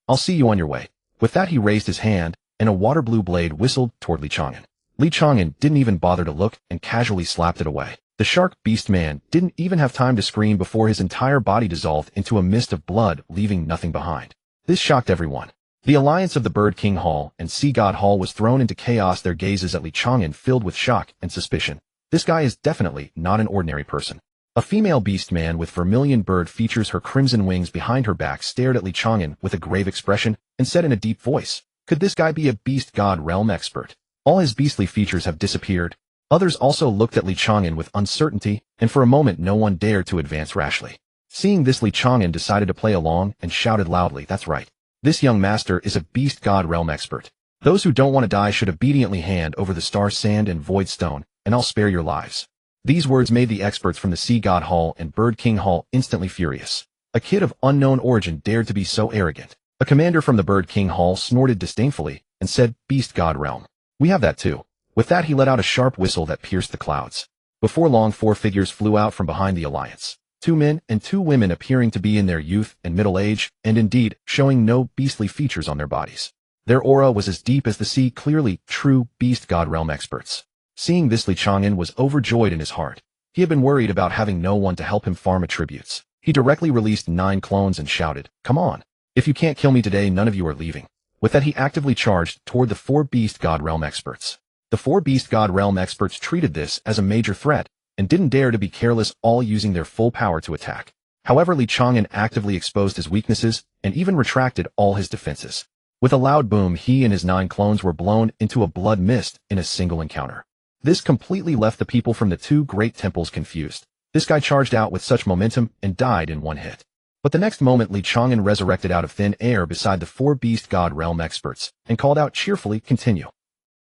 I'll see you on your way." With that he raised his hand, and a water blue blade whistled toward Li Chang'an. Li Chang'an didn't even bother to look and casually slapped it away. The shark beast man didn't even have time to scream before his entire body dissolved into a mist of blood, leaving nothing behind. This shocked everyone. The alliance of the Bird King Hall and Sea God Hall was thrown into chaos, their gazes at Li Chang'an filled with shock and suspicion. This guy is definitely not an ordinary person. A female beast man with vermilion bird features, her crimson wings behind her back, stared at Li Chang'an with a grave expression and said in a deep voice, "Could this guy be a Beast God realm expert? All his beastly features have disappeared." Others also looked at Li Chang'an with uncertainty, and for a moment no one dared to advance rashly. Seeing this, Li Chang'an decided to play along and shouted loudly, "That's right. This young master is a Beast God realm expert. Those who don't want to die should obediently hand over the Star Sand and Void Stone, and I'll spare your lives." These words made the experts from the Sea God Hall and Bird King Hall instantly furious. A kid of unknown origin dared to be so arrogant. A commander from the Bird King Hall snorted disdainfully and said, "Beast God realm. We have that too." With that he let out a sharp whistle that pierced the clouds. Before long, 4 figures flew out from behind the alliance. 2 men and 2 women, appearing to be in their youth and middle age, and indeed showing no beastly features on their bodies. Their aura was as deep as the sea, clearly true Beast God realm experts. Seeing this, Li Chang'an was overjoyed in his heart. He had been worried about having no one to help him farm attributes. He directly released 9 clones and shouted, "Come on. If you can't kill me today, none of you are leaving." With that he actively charged toward the 4 Beast God realm experts. The 4 Beast God realm experts treated this as a major threat and didn't dare to be careless, all using their full power to attack. However, Li Chang'an actively exposed his weaknesses and even retracted all his defenses. With a loud boom, he and his 9 clones were blown into a blood mist in a single encounter. This completely left the people from the 2 great temples confused. This guy charged out with such momentum and died in one hit. But the next moment Li Chang'an resurrected out of thin air beside the 4 Beast God Realm experts and called out cheerfully, "Continue."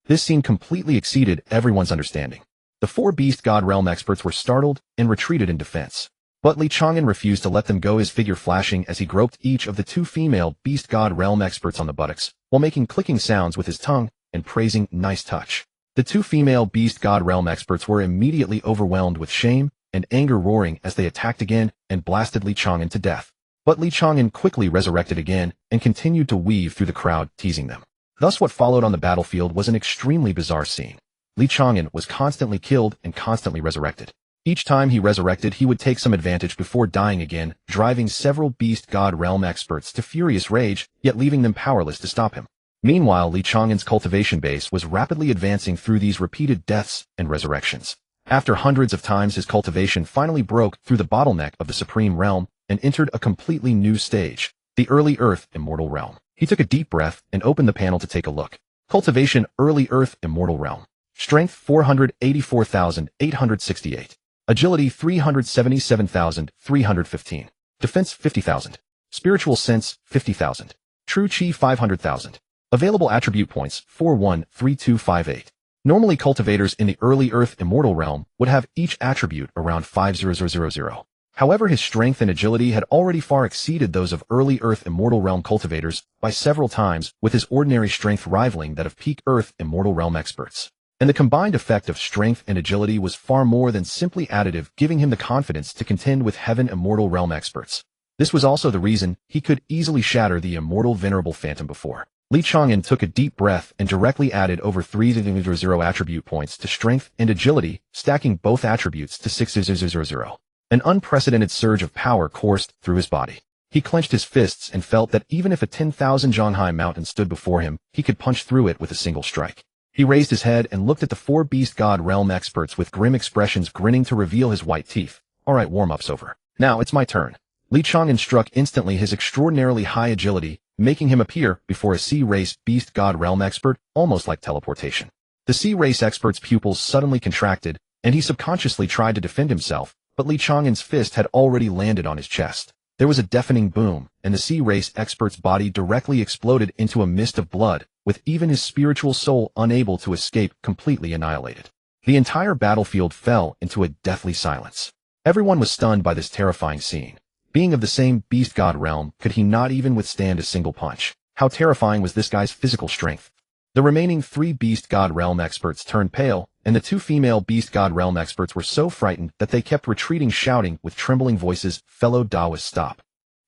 This scene completely exceeded everyone's understanding. The 4 Beast God Realm experts were startled and retreated in defense. But Li Chang'an refused to let them go, his figure flashing as he groped each of the 2 female Beast God Realm experts on the buttocks, while making clicking sounds with his tongue and praising "nice touch." The 2 female Beast God Realm experts were immediately overwhelmed with shame and anger, roaring as they attacked again and blasted Li Chang'an to death. But Li Chang'an quickly resurrected again and continued to weave through the crowd, teasing them. Thus what followed on the battlefield was an extremely bizarre scene. Li Chang'an was constantly killed and constantly resurrected. Each time he resurrected, he would take some advantage before dying again, driving several Beast God Realm experts to furious rage, yet leaving them powerless to stop him. Meanwhile, Li Chang'an's cultivation base was rapidly advancing through these repeated deaths and resurrections. After hundreds of times, his cultivation finally broke through the bottleneck of the Supreme Realm and entered a completely new stage, the Early Earth Immortal Realm. He took a deep breath and opened the panel to take a look. Cultivation, Early Earth Immortal Realm. Strength 484,868. Agility 377,315. Defense 50,000. Spiritual sense 50,000. True Chi 500,000. Available attribute points 413258. Normally cultivators in the Early Earth Immortal Realm would have each attribute around 50000. However, his strength and agility had already far exceeded those of Early Earth Immortal Realm cultivators by several times, with his ordinary strength rivaling that of peak Earth Immortal Realm experts. And the combined effect of strength and agility was far more than simply additive, giving him the confidence to contend with Heaven Immortal Realm experts. This was also the reason he could easily shatter the Immortal Venerable Phantom before. Li Chang'an took a deep breath and directly added over 300 attribute points to strength and agility, stacking both attributes to 600. An unprecedented surge of power coursed through his body. He clenched his fists and felt that even if a 10,000 Zhonghai mountain stood before him, he could punch through it with a single strike. He raised his head and looked at the 4 Beast God Realm experts with grim expressions, grinning to reveal his white teeth. "Alright, warm-up's over. Now it's my turn." Li Chang'an struck instantly his extraordinarily high agility, making him appear before a Sea-Race Beast God Realm expert, almost like teleportation. The Sea-Race expert's pupils suddenly contracted, and he subconsciously tried to defend himself, but Li Chang'an's fist had already landed on his chest. There was a deafening boom, and the Sea-Race expert's body directly exploded into a mist of blood, with even his spiritual soul unable to escape, completely annihilated. The entire battlefield fell into a deathly silence. Everyone was stunned by this terrifying scene. Being of the same Beast God realm, could he not even withstand a single punch? How terrifying was this guy's physical strength? The remaining 3 Beast God realm experts turned pale, and the 2 female Beast God realm experts were so frightened that they kept retreating, shouting with trembling voices, "Fellow Taoists, stop.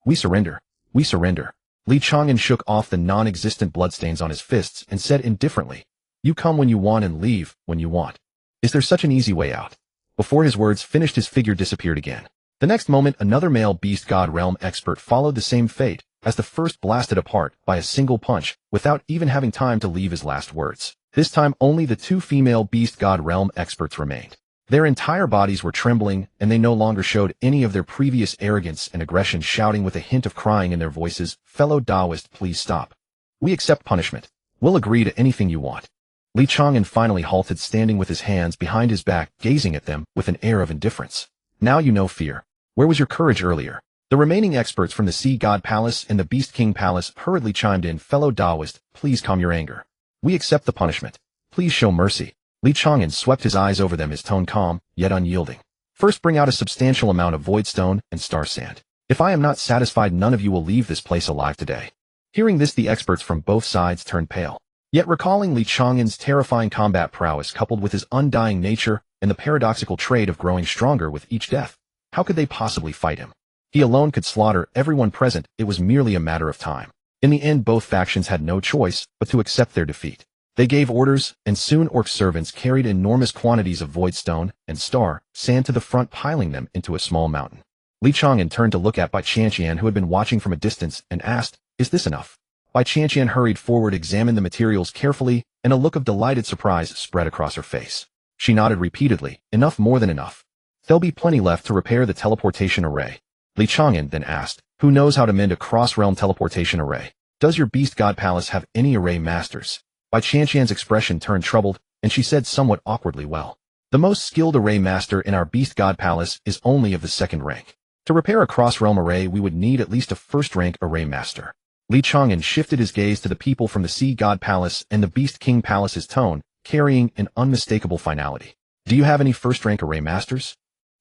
We surrender. We surrender." Li Chang'an shook off the non-existent bloodstains on his fists and said indifferently, "You come when you want and leave when you want. Is there such an easy way out?" Before his words finished, his figure disappeared again. The next moment, another male Beast God Realm expert followed the same fate, as the first blasted apart by a single punch, without even having time to leave his last words. This time only the 2 female Beast God Realm experts remained. Their entire bodies were trembling, and they no longer showed any of their previous arrogance and aggression, shouting with a hint of crying in their voices, "Fellow Taoist, please stop. We accept punishment. We'll agree to anything you want." Li Chang'an finally halted, standing with his hands behind his back, gazing at them with an air of indifference. "Now you know fear. Where was your courage earlier?" The remaining experts from the Sea God Palace and the Beast King Palace hurriedly chimed in, "Fellow Taoist, please calm your anger. We accept the punishment. Please show mercy." Li Chang'an swept his eyes over them, his tone calm, yet unyielding. "First bring out a substantial amount of void stone and star sand. If I am not satisfied, none of you will leave this place alive today." Hearing this, the experts from both sides turned pale. Yet recalling Li Chang'an's terrifying combat prowess coupled with his undying nature and the paradoxical trait of growing stronger with each death, how could they possibly fight him? He alone could slaughter everyone present. It was merely a matter of time. In the end, both factions had no choice but to accept their defeat. They gave orders, and soon orc servants carried enormous quantities of void stone and star sand to the front, piling them into a small mountain. Li Chang'an turned to look at Bai Qianqian, who had been watching from a distance, and asked, "Is this enough?" Bai Qianqian hurried forward, examined the materials carefully, and a look of delighted surprise spread across her face. She nodded repeatedly, "Enough, more than enough. There'll be plenty left to repair the teleportation array." Li Chang'an then asked, "Who knows how to mend a cross-realm teleportation array? Does your Beast God Palace have any array masters?" Bai Qianqian's expression turned troubled, and she said somewhat awkwardly, "Well, The most skilled array master in our Beast God Palace is only of the second rank. To repair a cross-realm array, we would need at least a first-rank array master. Li Chang'an shifted his gaze to the people from the Sea God Palace and the Beast King Palace's tone, carrying an unmistakable finality. Do you have any first-rank array masters?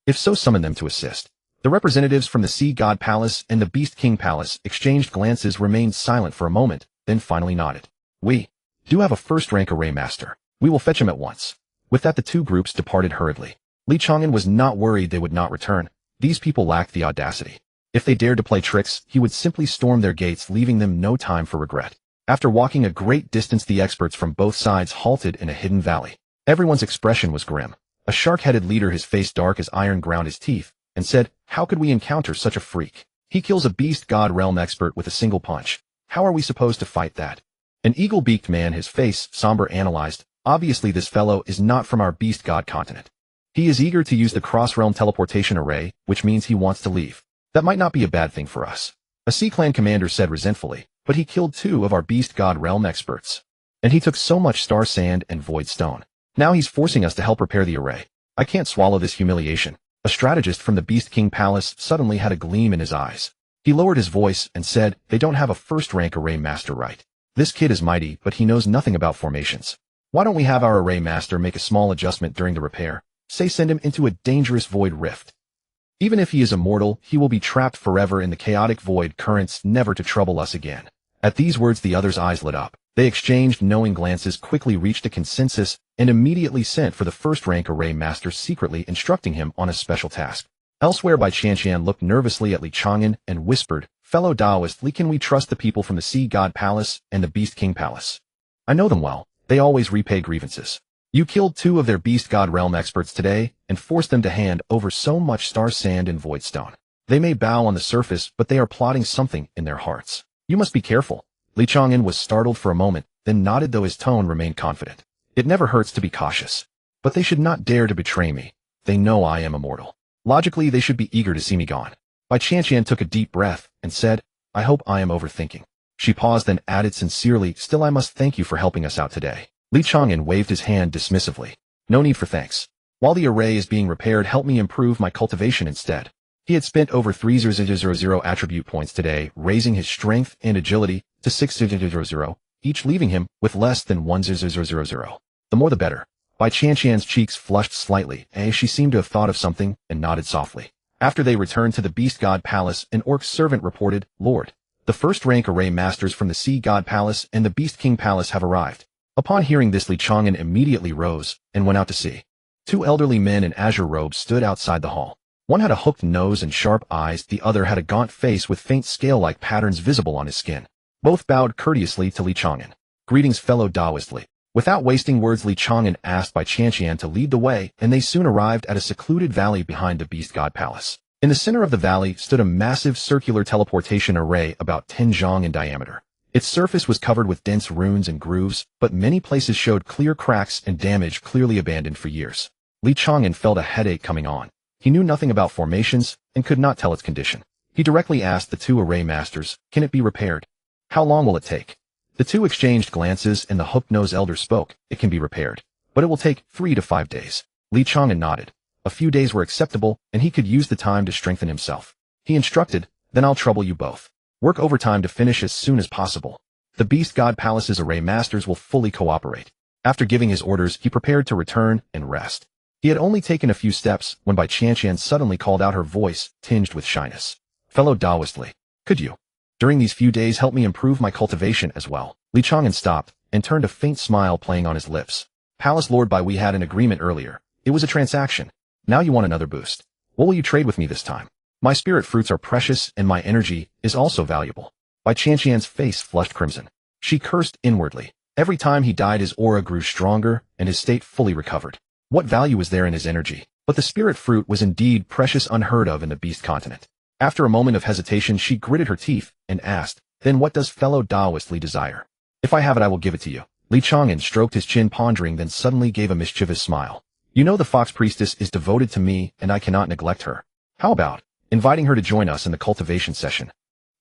If so, summon them to assist. The representatives from the Sea God Palace and the Beast King Palace exchanged glances, remained silent for a moment, then finally nodded. We do have a first-rank array master. We will fetch him at once. With that, the two groups departed hurriedly. Li Chang'an was not worried they would not return. These people lacked the audacity. If they dared to play tricks, he would simply storm their gates, leaving them no time for regret. After walking a great distance, the experts from both sides halted in a hidden valley. Everyone's expression was grim. A shark-headed leader, his face dark as iron, ground his teeth, and said, "How could we encounter such a freak? He kills a beast god realm expert with a single punch. How are we supposed to fight that?" An eagle-beaked man, his face somber, analyzed, "Obviously this fellow is not from our beast god continent. He is eager to use the cross-realm teleportation array, which means he wants to leave. That might not be a bad thing for us." A Sea Clan commander said resentfully, "But he killed 2 of our beast god realm experts. And he took so much star sand and void stone. Now he's forcing us to help repair the array. I can't swallow this humiliation." A strategist from the Beast King Palace suddenly had a gleam in his eyes. He lowered his voice and said, "They don't have a first-rank array master, right? This kid is mighty, but he knows nothing about formations. Why don't we have our array master make a small adjustment during the repair? Say send him into a dangerous void rift. Even if he is immortal, he will be trapped forever in the chaotic void currents, never to trouble us again." At these words, the others' eyes lit up. They exchanged knowing glances, quickly reached a consensus, and immediately sent for the first-rank array master, secretly instructing him on a special task. Elsewhere, Bai Qianqian looked nervously at Li Chang'an and whispered, "Fellow Taoist Li, can we trust the people from the Sea God Palace and the Beast King Palace? I know them well. They always repay grievances. You killed 2 of their beast god realm experts today and forced them to hand over so much star sand and void stone. They may bow on the surface, but they are plotting something in their hearts. You must be careful." Li Chang'an was startled for a moment, then nodded, though his tone remained confident. "It never hurts to be cautious. But they should not dare to betray me. They know I am immortal. Logically, they should be eager to see me gone." Bai Qianqian took a deep breath and said, "I hope I am overthinking." She paused, then added sincerely, "Still, I must thank you for helping us out today." Li Chang'an waved his hand dismissively. "No need for thanks. While the array is being repaired, help me improve my cultivation instead." He had spent over 3,000 attribute points today, raising his strength and agility to 6,000, each leaving him with less than 1,000. The more the better. Bai Qianqian's cheeks flushed slightly, as she seemed to have thought of something, and nodded softly. After they returned to the Beast God Palace, an orc servant reported, "Lord, the first-rank array masters from the Sea God Palace and the Beast King Palace have arrived." Upon hearing this, Li Chang'an immediately rose and went out to see. 2 elderly men in azure robes stood outside the hall. One had a hooked nose and sharp eyes, the other had a gaunt face with faint scale-like patterns visible on his skin. Both bowed courteously to Li Chang'an. "Greetings, fellow Taoist Li." Without wasting words, Li Chang'an asked Bai Qianqian to lead the way, and they soon arrived at a secluded valley behind the Beast God Palace. In the center of the valley stood a massive circular teleportation array about 10 zhang in diameter. Its surface was covered with dense runes and grooves, but many places showed clear cracks and damage, clearly abandoned for years. Li Chang'an felt a headache coming on. He knew nothing about formations and could not tell its condition. He directly asked the 2 array masters, "Can it be repaired? How long will it take?" The 2 exchanged glances, and the hook-nosed elder spoke, "It can be repaired, but it will take 3 to 5 days." Li Chang'an nodded. A few days were acceptable, and he could use the time to strengthen himself. He instructed, "Then I'll trouble you both. Work overtime to finish as soon as possible. The Beast God Palace's array masters will fully cooperate." After giving his orders, he prepared to return and rest. He had only taken a few steps when Bai Qianqian suddenly called out, her voice tinged with shyness. "Fellow Taoist Li, could you, during these few days, help me improve my cultivation as well?" Li Chang'an stopped and turned, a faint smile playing on his lips. "Palace Lord Bai, we had an agreement earlier. It was a transaction. Now you want another boost. What will you trade with me this time? My spirit fruits are precious, and my energy is also valuable." Bai Qianqian's face flushed crimson. She cursed inwardly. Every time he died, his aura grew stronger, and his state fully recovered. What value was there in his energy? But the spirit fruit was indeed precious, unheard of in the beast continent. After a moment of hesitation, she gritted her teeth and asked, "Then what does fellow Taoist Li desire?" "If I have it, I will give it to you." Li Chang'an stroked his chin, pondering, then suddenly gave a mischievous smile. "You know the Fox Priestess is devoted to me, and I cannot neglect her. How about inviting her to join us in the cultivation session?"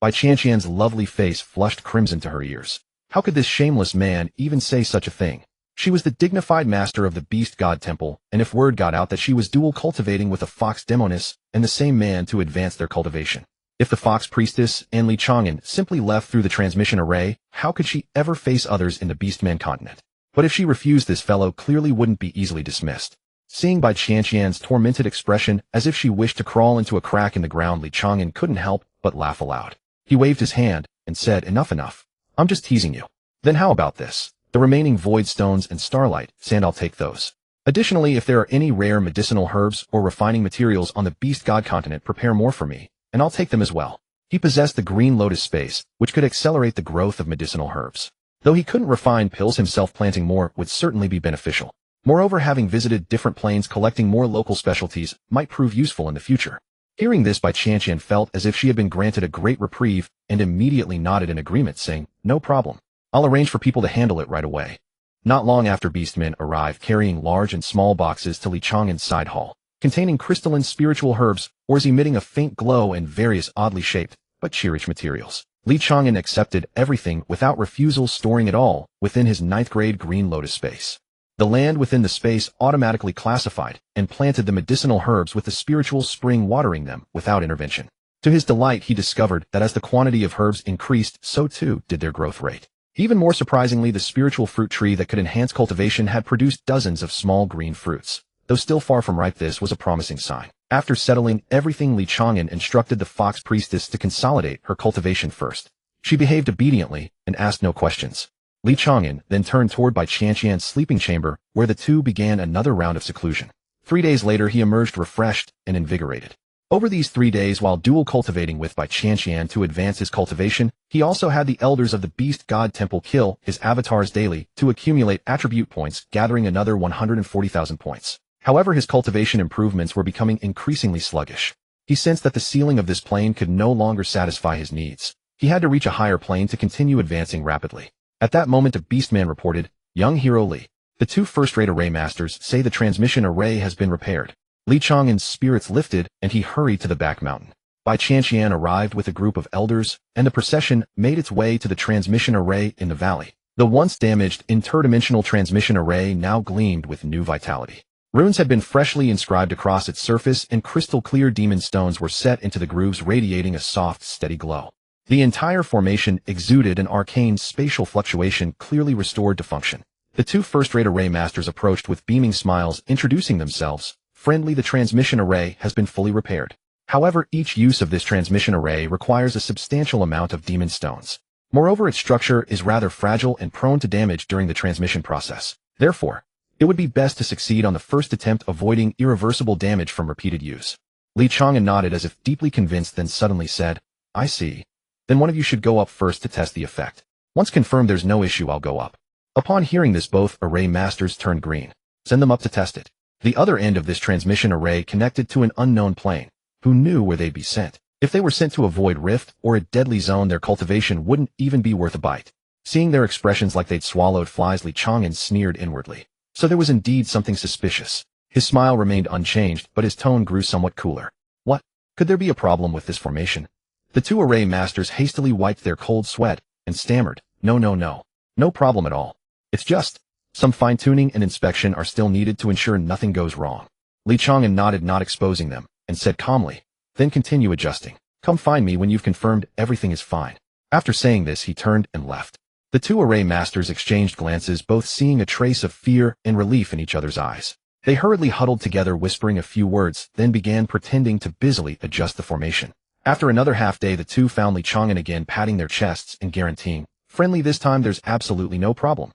Bai Qianqian's lovely face flushed crimson to her ears. How could this shameless man even say such a thing? She was the dignified master of the beast god temple, and if word got out that she was dual cultivating with a fox demoness and the same man to advance their cultivation. If the fox priestess and Li Chang'an simply left through the transmission array, how could she ever face others in the beastman continent? But if she refused, this fellow clearly wouldn't be easily dismissed. Seeing by Chang'an's tormented expression as if she wished to crawl into a crack in the ground, Li Chang'an couldn't help but laugh aloud. He waved his hand and said, enough. I'm just teasing you. Then how about this? The remaining void stones and starlight sand, I'll take those. Additionally, if there are any rare medicinal herbs or refining materials on the beast god continent, prepare more for me, and I'll take them as well. He possessed the green lotus space, which could accelerate the growth of medicinal herbs. Though he couldn't refine pills himself, planting more would certainly be beneficial. Moreover, having visited different planes, collecting more local specialties might prove useful in the future. Hearing this, Bai Chang'an felt as if she had been granted a great reprieve and immediately nodded in agreement, saying, no problem. I'll arrange for people to handle it right away. Not long after, beastmen arrived carrying large and small boxes to Li Chang'an's side hall, containing crystalline spiritual herbs, ores emitting a faint glow, and various oddly shaped but cheerish materials. Li Chang'an accepted everything without refusal, storing it all within his 9th grade green lotus space. The land within the space automatically classified and planted the medicinal herbs, with the spiritual spring watering them without intervention. To his delight, he discovered that as the quantity of herbs increased, so too did their growth rate. Even more surprisingly, the spiritual fruit tree that could enhance cultivation had produced dozens of small green fruits. Though still far from ripe, this was a promising sign. After settling everything, Li Chang'an instructed the fox priestess to consolidate her cultivation first. She behaved obediently and asked no questions. Li Chang'an then turned toward Bai Chang'an's sleeping chamber, where the two began another round of seclusion. 3 days later, he emerged refreshed and invigorated. Over these 3 days, while dual cultivating with Bai Chang'an to advance his cultivation, he also had the elders of the beast god temple kill his avatars daily to accumulate attribute points, gathering another 140,000 points. However, his cultivation improvements were becoming increasingly sluggish. He sensed that the ceiling of this plane could no longer satisfy his needs. He had to reach a higher plane to continue advancing rapidly. At that moment, a beastman reported, young hero Li, the 2 first-rate array masters say the transmission array has been repaired. Li Chang'an's spirits lifted, and he hurried to the back mountain. Bai Chang'an arrived with a group of elders, and the procession made its way to the transmission array in the valley. The once damaged interdimensional transmission array now gleamed with new vitality. Runes had been freshly inscribed across its surface, and crystal-clear demon stones were set into the grooves, radiating a soft, steady glow. The entire formation exuded an arcane spatial fluctuation, clearly restored to function. The 2 first-rate array masters approached with beaming smiles, introducing themselves. Friendly, the transmission array has been fully repaired. However, each use of this transmission array requires a substantial amount of demon stones. Moreover, its structure is rather fragile and prone to damage during the transmission process. Therefore, it would be best to succeed on the first attempt, avoiding irreversible damage from repeated use. Li Chang'an nodded as if deeply convinced, then suddenly said, I see. Then one of you should go up first to test the effect. Once confirmed there's no issue, I'll go up. Upon hearing this, both array masters turned green. Send them up to test it. The other end of this transmission array connected to an unknown plane. Who knew where they'd be sent? If they were sent to a void rift or a deadly zone, their cultivation wouldn't even be worth a bite. Seeing their expressions like they'd swallowed flies, Li Chang'an sneered inwardly. So there was indeed something suspicious. His smile remained unchanged, but his tone grew somewhat cooler. What? Could there be a problem with this formation? The 2 array masters hastily wiped their cold sweat and stammered, No problem at all. It's just some fine-tuning and inspection are still needed to ensure nothing goes wrong. Li Chang'an nodded, not exposing them, and said calmly, then continue adjusting. Come find me when you've confirmed everything is fine. After saying this, he turned and left. The 2 array masters exchanged glances, both seeing a trace of fear and relief in each other's eyes. They hurriedly huddled together, whispering a few words, then began pretending to busily adjust the formation. After another half-day, the 2 found Li Chang'an again, patting their chests and guaranteeing, friendly, this time there's absolutely no problem.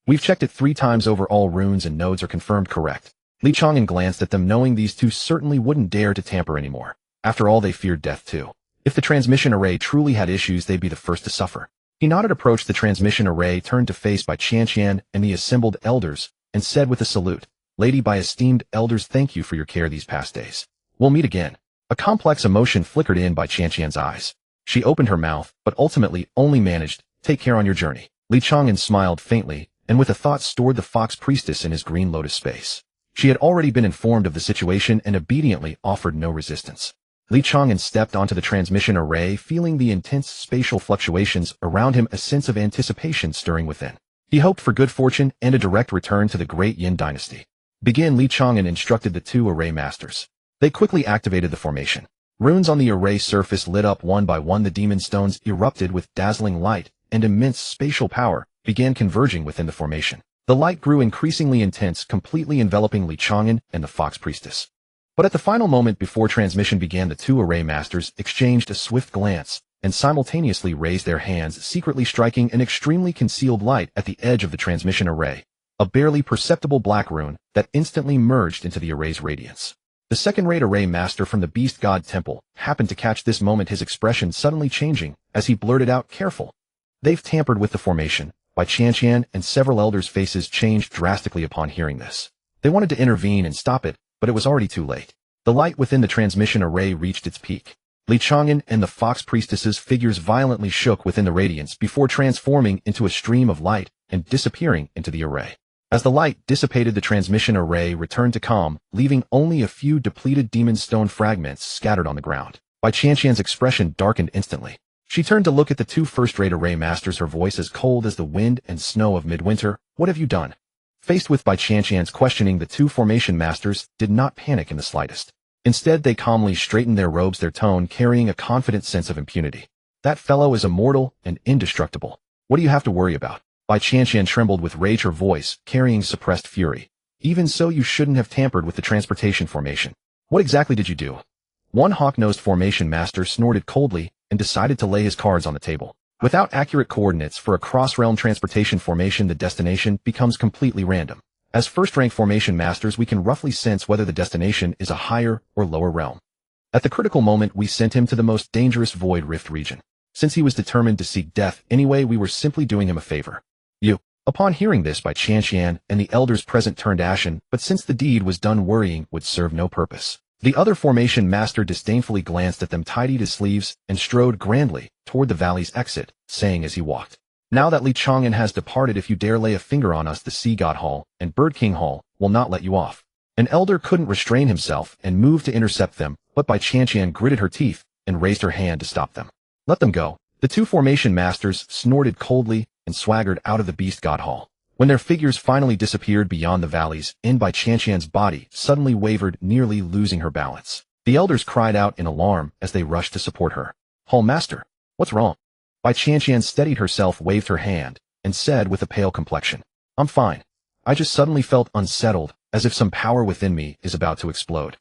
We've checked it 3 times over, all runes and nodes are confirmed correct. Li Chang'an glanced at them, knowing these 2 certainly wouldn't dare to tamper anymore. After all, they feared death too. If the transmission array truly had issues, they'd be the first to suffer. He nodded, approached the transmission array, turned to face Bai Chang'an and the assembled elders, and said with a salute, Lady Bai, esteemed elders, thank you for your care these past days. We'll meet again. A complex emotion flickered in Bai Chang'an's eyes. She opened her mouth, but ultimately only managed, take care on your journey. Li Chang'an smiled faintly, and with a thought stored the fox priestess in his green lotus space. She had already been informed of the situation and obediently offered no resistance. Li Chang'an stepped onto the transmission array, feeling the intense spatial fluctuations around him, a sense of anticipation stirring within. He hoped for good fortune and a direct return to the great Yin dynasty. Begin, Li Chang'an instructed the two array masters. They quickly activated the formation. Runes on the array surface lit up one by one. The demon stones erupted with dazzling light, and immense spatial power began converging within the formation. The light grew increasingly intense, completely enveloping Li Chang'an and the Fox Priestess. But at the final moment before transmission began, the two array masters exchanged a swift glance and simultaneously raised their hands, secretly striking an extremely concealed light at the edge of the transmission array, a barely perceptible black rune that instantly merged into the array's radiance. The second-rate array master from the Beast God Temple happened to catch this moment, his expression suddenly changing as he blurted out, "Careful. They've tampered with the formation." By Chang'an and several elders' faces changed drastically upon hearing this. They wanted to intervene and stop it, but it was already too late. The light within the transmission array reached its peak. Li Chang'an and the Fox Priestess's figures violently shook within the radiance before transforming into a stream of light and disappearing into the array. As the light dissipated, the transmission array returned to calm, leaving only a few depleted demon stone fragments scattered on the ground. Bai Qianqian's expression darkened instantly. She turned to look at the two first-rate array masters, her voice as cold as the wind and snow of midwinter. "What have you done?" Faced with Bai Qianqian's questioning, the two formation masters did not panic in the slightest. Instead, they calmly straightened their robes, their tone carrying a confident sense of impunity. "That fellow is immortal and indestructible. What do you have to worry about?" Bai Qianqian trembled with rage, her voice carrying suppressed fury. "Even so, you shouldn't have tampered with the transportation formation. What exactly did you do?" One hawk-nosed formation master snorted coldly and decided to lay his cards on the table. Without accurate coordinates for a cross-realm transportation formation, the destination becomes completely random. As first-rank formation masters, we can roughly sense whether the destination is a higher or lower realm. At the critical moment, we sent him to the most dangerous Void Rift region. Since he was determined to seek death anyway, we were simply doing him a favor. You. Upon hearing this, Bai Qianqian and the elders present turned ashen, but since the deed was done, worrying would serve no purpose. The other formation master disdainfully glanced at them, tidied his sleeves, and strode grandly toward the valley's exit, saying as he walked, "Now that Li Chang'an has departed, if you dare lay a finger on us, the Sea God Hall and Bird King Hall will not let you off." An elder couldn't restrain himself and moved to intercept them, but Bai Qianqian gritted her teeth and raised her hand to stop them. "Let them go." The two formation masters snorted coldly and swaggered out of the Beast God Hall. When their figures finally disappeared beyond the valleys, Bai Qianqian's body suddenly wavered, nearly losing her balance. The elders cried out in alarm as they rushed to support her. "Hall Master, what's wrong?" Bai Qianqian steadied herself, waved her hand, and said with a pale complexion, "I'm fine. I just suddenly felt unsettled, as if some power within me is about to explode."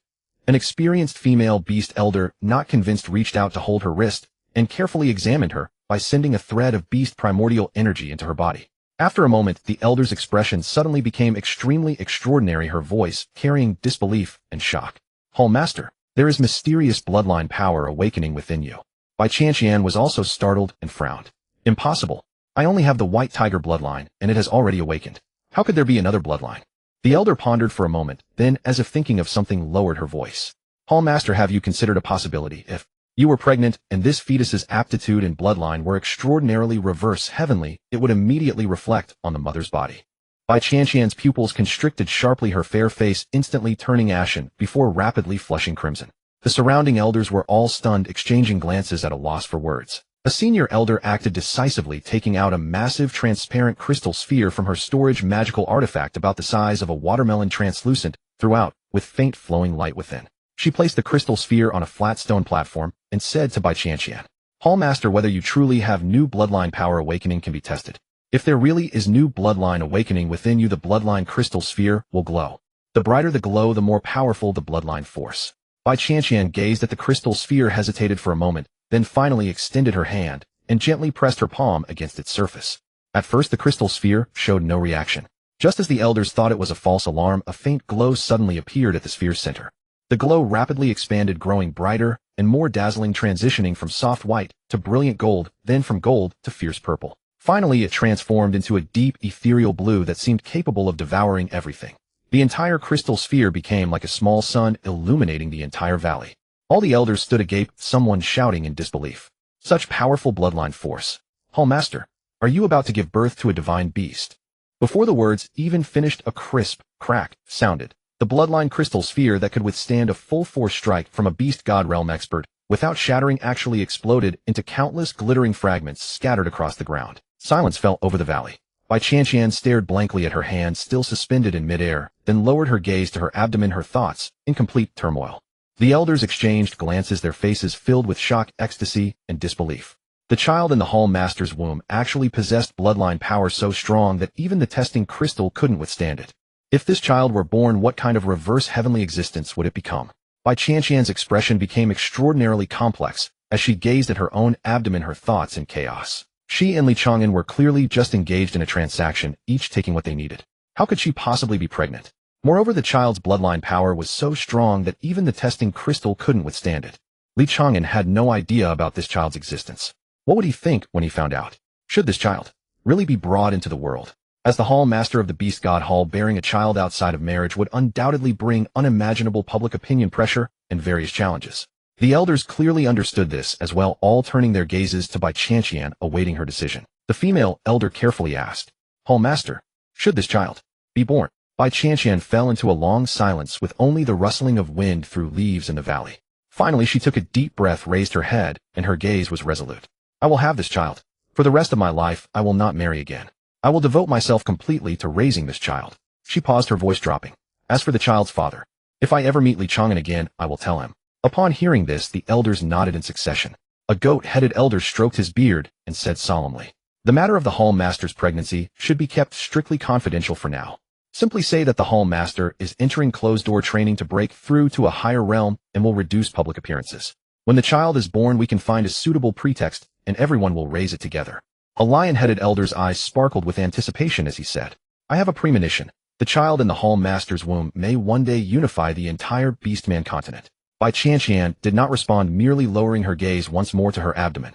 An experienced female beast elder, not convinced, reached out to hold her wrist and carefully examined her by sending a thread of beast primordial energy into her body. After a moment, the elder's expression suddenly became extremely extraordinary, her voice carrying disbelief and shock. "Hall Master, there is mysterious bloodline power awakening within you." Bai Qianqian was also startled and frowned. "Impossible. I only have the White Tiger bloodline, and it has already awakened. How could there be another bloodline?" The elder pondered for a moment, then, as if thinking of something, lowered her voice. "Hall Master, have you considered a possibility? If you were pregnant, and this fetus's aptitude and bloodline were extraordinarily reverse heavenly, it would immediately reflect on the mother's body." Bai Qianqian's pupils constricted sharply, her fair face instantly turning ashen before rapidly flushing crimson. The surrounding elders were all stunned, exchanging glances at a loss for words. A senior elder acted decisively, taking out a massive transparent crystal sphere from her storage magical artifact about the size of a watermelon, translucent throughout, with faint flowing light within. She placed the crystal sphere on a flat stone platform and said to Bai Qianqian, "Hall Master, whether you truly have new bloodline power awakening can be tested. If there really is new bloodline awakening within you, the bloodline crystal sphere will glow. The brighter the glow, the more powerful the bloodline force." Bai Qianqian gazed at the crystal sphere, hesitated for a moment, then finally extended her hand and gently pressed her palm against its surface. At first, the crystal sphere showed no reaction. Just as the elders thought it was a false alarm, a faint glow suddenly appeared at the sphere's center. The glow rapidly expanded, growing brighter and more dazzling, transitioning from soft white to brilliant gold, then from gold to fierce purple. Finally, it transformed into a deep, ethereal blue that seemed capable of devouring everything. The entire crystal sphere became like a small sun, illuminating the entire valley. All the elders stood agape, someone shouting in disbelief. "Such powerful bloodline force. Hall Master, are you about to give birth to a divine beast?" Before the words even finished, a crisp crack sounded. The bloodline crystal sphere that could withstand a full-force strike from a beast god realm expert without shattering actually exploded into countless glittering fragments scattered across the ground. Silence fell over the valley. Bai Qianqian stared blankly at her hand still suspended in midair, then lowered her gaze to her abdomen, her thoughts in complete turmoil. The elders exchanged glances, their faces filled with shock, ecstasy, and disbelief. The child in the Hall Master's womb actually possessed bloodline power so strong that even the testing crystal couldn't withstand it. If this child were born, what kind of reverse heavenly existence would it become? Bai Qianqian's expression became extraordinarily complex as she gazed at her own abdomen, her thoughts in chaos. She and Li Chang'an were clearly just engaged in a transaction, each taking what they needed. How could she possibly be pregnant? Moreover, the child's bloodline power was so strong that even the testing crystal couldn't withstand it. Li Chang'an had no idea about this child's existence. What would he think when he found out? Should this child really be brought into the world? As the Hall Master of the Beast God Hall, bearing a child outside of marriage would undoubtedly bring unimaginable public opinion pressure and various challenges. The elders clearly understood this as well, all turning their gazes to Bai Qianqian, awaiting her decision. The female elder carefully asked, "Hall Master, should this child be born?" Bai Qianqian fell into a long silence with only the rustling of wind through leaves in the valley. Finally, she took a deep breath, raised her head, and her gaze was resolute. "I will have this child. For the rest of my life, I will not marry again. I will devote myself completely to raising this child." She paused, her voice dropping. "As for the child's father, if I ever meet Li Chang'an again, I will tell him." Upon hearing this, the elders nodded in succession. A goat-headed elder stroked his beard and said solemnly, "The matter of the Hall Master's pregnancy should be kept strictly confidential for now. Simply say that the Hall Master is entering closed-door training to break through to a higher realm and will reduce public appearances. When the child is born, we can find a suitable pretext and everyone will raise it together." A lion-headed elder's eyes sparkled with anticipation as he said, "I have a premonition. The child in the Hall Master's womb may one day unify the entire Beastman continent." Bai Qianqian did not respond, merely lowering her gaze once more to her abdomen.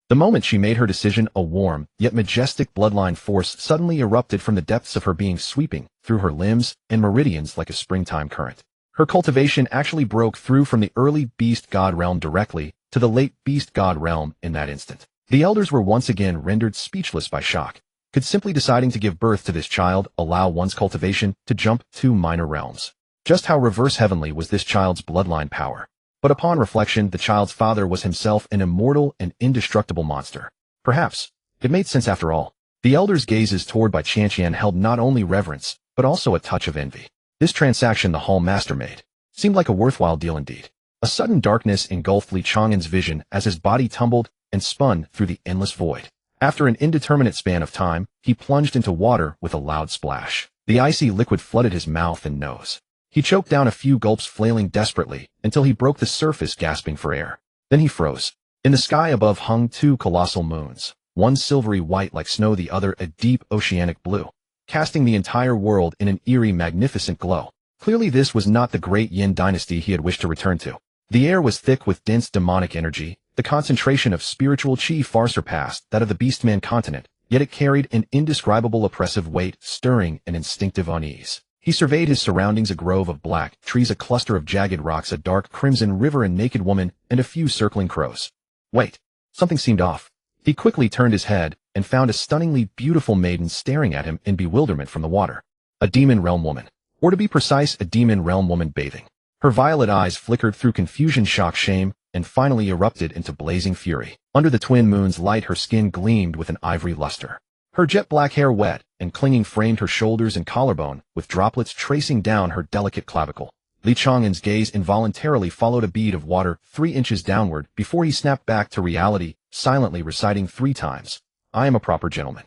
The moment she made her decision, a warm, yet majestic bloodline force suddenly erupted from the depths of her being, sweeping through her limbs and meridians like a springtime current. Her cultivation actually broke through from the early Beast God realm directly to the late Beast God realm in that instant. The elders were once again rendered speechless by shock. Could simply deciding to give birth to this child allow one's cultivation to jump 2 minor realms? Just how reverse heavenly was this child's bloodline power? But upon reflection, the child's father was himself an immortal and indestructible monster. Perhaps it made sense after all. The elders' gazes toward Bai Qianqian held not only reverence, but also a touch of envy. This transaction the Hall Master made seemed like a worthwhile deal indeed. A sudden darkness engulfed Li Chang'an's vision as his body tumbled and spun through the endless void. After an indeterminate span of time, he plunged into water with a loud splash. The icy liquid flooded his mouth and nose. He choked down a few gulps, flailing desperately, until he broke the surface, gasping for air. Then he froze. In the sky above hung 2 colossal moons, one silvery white like snow, the other a deep oceanic blue, casting the entire world in an eerie, magnificent glow. Clearly this was not the great Yin dynasty he had wished to return to. The air was thick with dense demonic energy. The concentration of spiritual chi far surpassed that of the Beastman continent, yet it carried an indescribable oppressive weight, stirring an instinctive unease. He surveyed his surroundings, a grove of black trees, a cluster of jagged rocks, a dark crimson river, a naked woman, and a few circling crows. Wait, something seemed off. He quickly turned his head and found a stunningly beautiful maiden staring at him in bewilderment from the water. A demon realm woman. Or to be precise, a demon realm woman bathing. Her violet eyes flickered through confusion, shock, shame, and finally erupted into blazing fury. Under the twin moon's light, her skin gleamed with an ivory luster. Her jet black hair, wet and clinging, framed her shoulders and collarbone, with droplets tracing down her delicate clavicle. Li Chang'an's gaze involuntarily followed a bead of water 3 inches downward before he snapped back to reality, silently reciting 3 times, "I am a proper gentleman."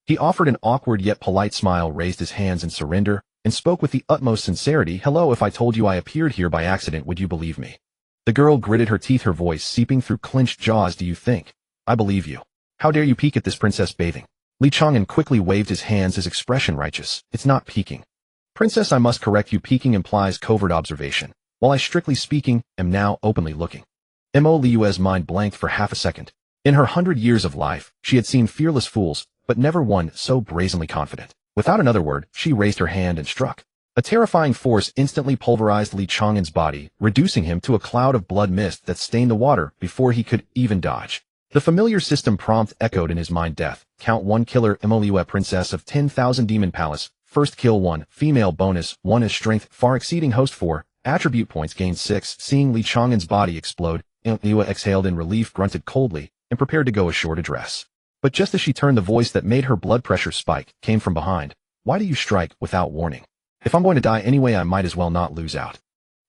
He offered an awkward yet polite smile, raised his hands in surrender, and spoke with the utmost sincerity. "Hello, if I told you I appeared here by accident, would you believe me?" The girl gritted her teeth, her voice seeping through clenched jaws. "Do you think I believe you? How dare you peek at this princess bathing?" Li Chang'an quickly waved his hands, his expression righteous. "It's not peeking. Princess, I must correct you. Peeking implies covert observation, while I, strictly speaking, am now openly looking." Mo Liu's mind blanked for half a second. In her 100 years of life, she had seen fearless fools, but never one so brazenly confident. Without another word, she raised her hand and struck. A terrifying force instantly pulverized Li Chang'an's body, reducing him to a cloud of blood mist that stained the water before he could even dodge. The familiar system prompt echoed in his mind: death. Count 1 killer Mo princess of 10,000 demon palace. First kill 1, female bonus 1 as strength far exceeding host 4, attribute points gained 6. Seeing Li Chang'an's body explode, Mo exhaled in relief, grunted coldly, and prepared to go ashore to dress. But just as she turned, the voice that made her blood pressure spike came from behind. Why do you strike without warning? If I'm going to die anyway, I might as well not lose out.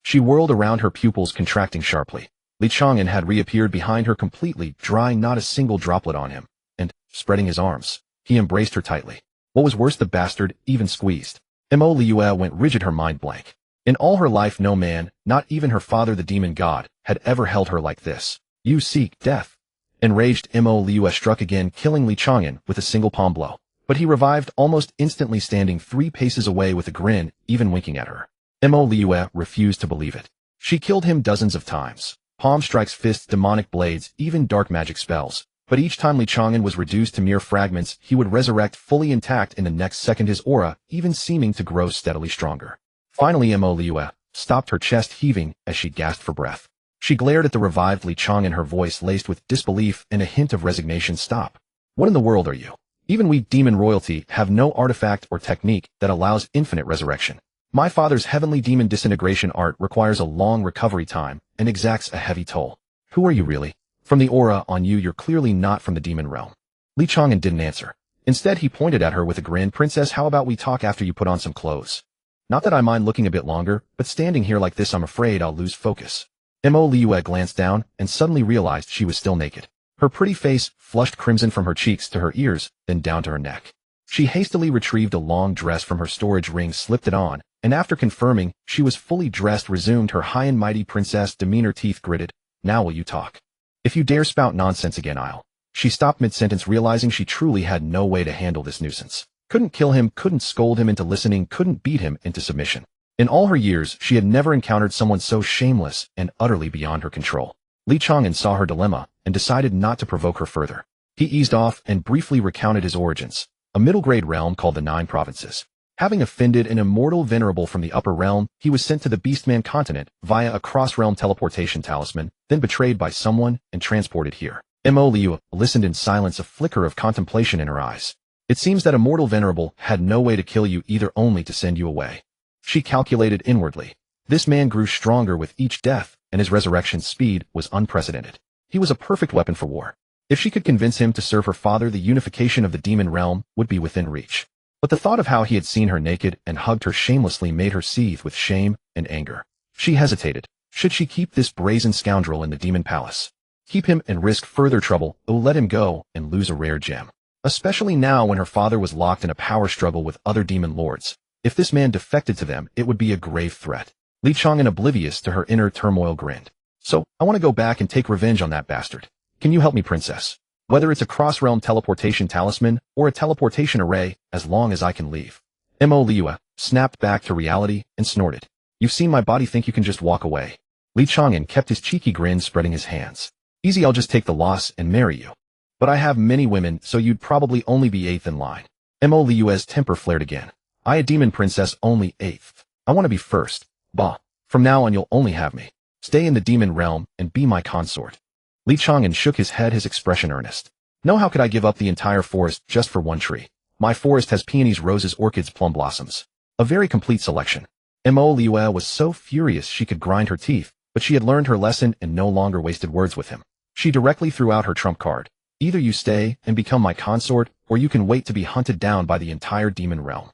She whirled around, her pupils contracting sharply. Li Chang'an had reappeared behind her, completely drying not a single droplet on him, and, spreading his arms, he embraced her tightly. What was worse, the bastard even squeezed. Mo Liu went rigid, her mind blank. In all her life, no man, not even her father the demon god, had ever held her like this. You seek death. Enraged, Mo Liu struck again, killing Li Chang'an with a single palm blow. But he revived almost instantly, standing 3 paces away with a grin, even winking at her. Mo Liu refused to believe it. She killed him dozens of times. Palm strikes, fists, demonic blades, even dark magic spells. But each time Li Chang'an was reduced to mere fragments, he would resurrect fully intact in the next second, his aura even seeming to grow steadily stronger. Finally, Mo Liu stopped, her chest heaving as she gasped for breath. She glared at the revived Li Chang'an, her voice laced with disbelief and a hint of resignation. Stop. What in the world are you? Even we demon royalty have no artifact or technique that allows infinite resurrection. My father's heavenly demon disintegration art requires a long recovery time and exacts a heavy toll. Who are you really? From the aura on you, you're clearly not from the demon realm. Li Chang'an didn't answer. Instead, he pointed at her with a grin. Princess, how about we talk after you put on some clothes? Not that I mind looking a bit longer, but standing here like this, I'm afraid I'll lose focus. Mo Liu glanced down and suddenly realized she was still naked. Her pretty face flushed crimson from her cheeks to her ears, then down to her neck. She hastily retrieved a long dress from her storage ring, slipped it on, and after confirming she was fully dressed, resumed her high and mighty princess demeanor, teeth gritted. Now will you talk? If you dare spout nonsense again, I'll... She stopped mid-sentence, realizing she truly had no way to handle this nuisance. Couldn't kill him, couldn't scold him into listening, couldn't beat him into submission. In all her years, she had never encountered someone so shameless and utterly beyond her control. Li Chang'an saw her dilemma and decided not to provoke her further. He eased off and briefly recounted his origins, a middle-grade realm called the 9 Provinces. Having offended an immortal venerable from the upper realm, he was sent to the Beastman continent via a cross-realm teleportation talisman, then betrayed by someone and transported here. Mo Liu listened in silence, a flicker of contemplation in her eyes. It seems that immortal venerable had no way to kill you, either only to send you away. She calculated inwardly. This man grew stronger with each death, and his resurrection speed was unprecedented. He was a perfect weapon for war. If she could convince him to serve her father, the unification of the demon realm would be within reach. But the thought of how he had seen her naked and hugged her shamelessly made her seethe with shame and anger. She hesitated. Should she keep this brazen scoundrel in the demon palace? Keep him and risk further trouble, or let him go and lose a rare gem? Especially now when her father was locked in a power struggle with other demon lords. If this man defected to them, it would be a grave threat. Li Chang'an, oblivious to her inner turmoil, grinned. So, I want to go back and take revenge on that bastard. Can you help me, princess? Whether it's a cross-realm teleportation talisman or a teleportation array, as long as I can leave. Mo Liu snapped back to reality and snorted. You've seen my body, think you can just walk away? Li Chang'an kept his cheeky grin, spreading his hands. Easy, I'll just take the loss and marry you. But I have many women, so you'd probably only be 8th in line. Mo Liu's temper flared again. I, a demon princess, only 8th. I want to be first. Bah. From now on, you'll only have me. Stay in the demon realm and be my consort. Li Chang'an shook his head, his expression earnest. No, how could I give up the entire forest just for one tree? My forest has peonies, roses, orchids, plum blossoms. A very complete selection. Mo Liu was so furious she could grind her teeth, but she had learned her lesson and no longer wasted words with him. She directly threw out her trump card. Either you stay and become my consort, or you can wait to be hunted down by the entire demon realm.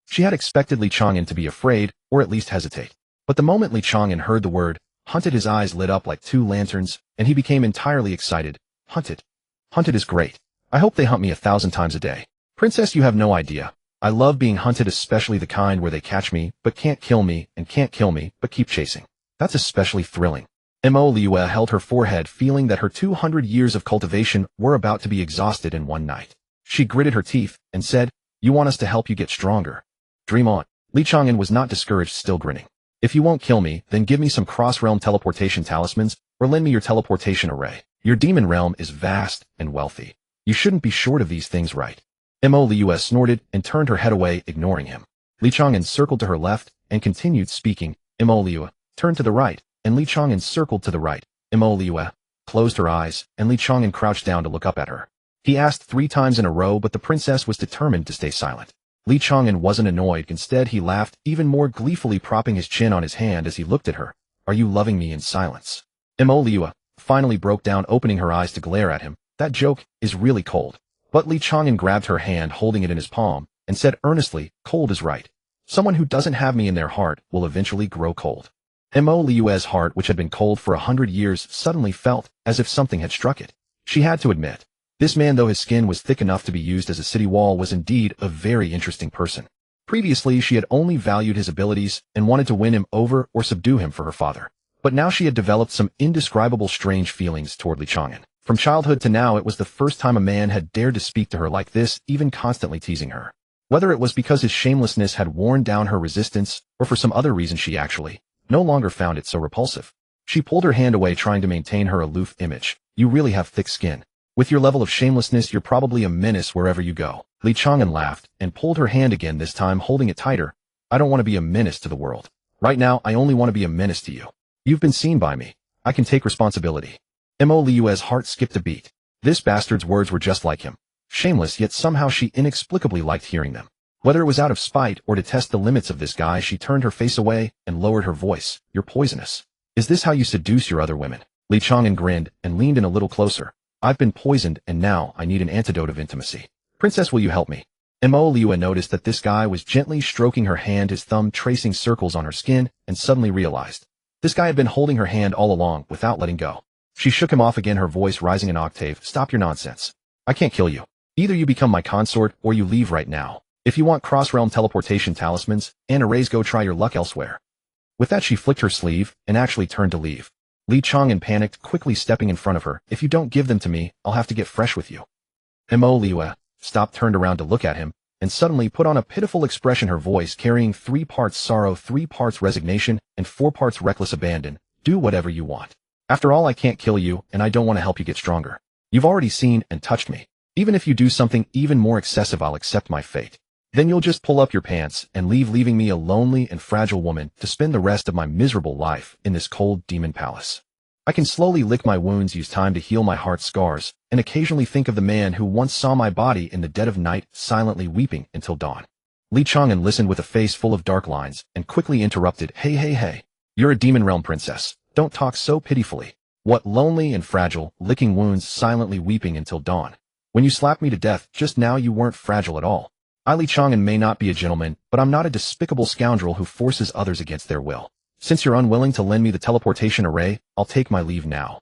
She had expected Li Chang'an to be afraid, or at least hesitate. But the moment Li Chang'an heard the word hunted, his eyes lit up like 2 lanterns, and he became entirely excited. Hunted. Hunted is great. I hope they hunt me 1,000 times a day. Princess, you have no idea. I love being hunted, especially the kind where they catch me, but can't kill me, and can't kill me, but keep chasing. That's especially thrilling. Mo Liu held her forehead, feeling that her 200 years of cultivation were about to be exhausted in one night. She gritted her teeth and said, you want us to help you get stronger? Dream on. Li Chang'an was not discouraged, still grinning. If you won't kill me, then give me some cross-realm teleportation talismans, or lend me your teleportation array. Your demon realm is vast and wealthy. You shouldn't be short of these things, right? Mo Liu snorted and turned her head away, ignoring him. Li Chang'an circled to her left and continued speaking. Mo Liu turned to the right, and Li Chang'an circled to the right. Mo Liu closed her eyes, and Li Chang'an crouched down to look up at her. He asked 3 times in a row, but the princess was determined to stay silent. Li Chang'an wasn't annoyed. Instead, he laughed even more gleefully, propping his chin on his hand as he looked at her. Are you loving me in silence? Mo Liu finally broke down, opening her eyes to glare at him. That joke is really cold. But Li Chang'an grabbed her hand, holding it in his palm, and said earnestly, "Cold is right. Someone who doesn't have me in their heart will eventually grow cold." Mo Liu's heart, which had been cold for 100 years, suddenly felt as if something had struck it. She had to admit, this man, though his skin was thick enough to be used as a city wall, was indeed a very interesting person. Previously, she had only valued his abilities and wanted to win him over or subdue him for her father. But now she had developed some indescribable strange feelings toward Li Chang'an. From childhood to now, it was the first time a man had dared to speak to her like this, even constantly teasing her. Whether it was because his shamelessness had worn down her resistance, or for some other reason, she actually no longer found it so repulsive. She pulled her hand away, trying to maintain her aloof image. "You really have thick skin. With your level of shamelessness, you're probably a menace wherever you go." Li Chang'an laughed and pulled her hand again, this time holding it tighter. "I don't want to be a menace to the world. Right now, I only want to be a menace to you. You've been seen by me. I can take responsibility." Mo Liu's heart skipped a beat. This bastard's words were just like him. Shameless, yet somehow she inexplicably liked hearing them. Whether it was out of spite or to test the limits of this guy, she turned her face away and lowered her voice. "You're poisonous. Is this how you seduce your other women?" Li Chang'an grinned and leaned in a little closer. "I've been poisoned, and now I need an antidote of intimacy. Princess, will you help me?" Mo Liu noticed that this guy was gently stroking her hand, his thumb tracing circles on her skin, and suddenly realized this guy had been holding her hand all along without letting go. She shook him off again, her voice rising an octave. "Stop your nonsense. I can't kill you. Either you become my consort or you leave right now. If you want cross-realm teleportation talismans and arrays, go try your luck elsewhere." With that, she flicked her sleeve and actually turned to leave. Li Chang'an panicked, quickly stepping in front of her. "If you don't give them to me, I'll have to get fresh with you." Mo Liu stopped, turned around to look at him, and suddenly put on a pitiful expression, her voice carrying 3 parts sorrow, 3 parts resignation, and 4 parts reckless abandon. "Do whatever you want. After all, I can't kill you, and I don't want to help you get stronger. You've already seen and touched me. Even if you do something even more excessive, I'll accept my fate. Then you'll just pull up your pants and leave, leaving me a lonely and fragile woman to spend the rest of my miserable life in this cold demon palace. I can slowly lick my wounds, use time to heal my heart's scars, and occasionally think of the man who once saw my body in the dead of night, silently weeping until dawn." Li Chang'an listened with a face full of dark lines and quickly interrupted. Hey. You're a demon realm princess. Don't talk so pitifully. What, lonely and fragile, licking wounds, silently weeping until dawn? When you slapped me to death just now, you weren't fragile at all. Li Chang'an may not be a gentleman, but I'm not a despicable scoundrel who forces others against their will. Since you're unwilling to lend me the teleportation array, I'll take my leave now."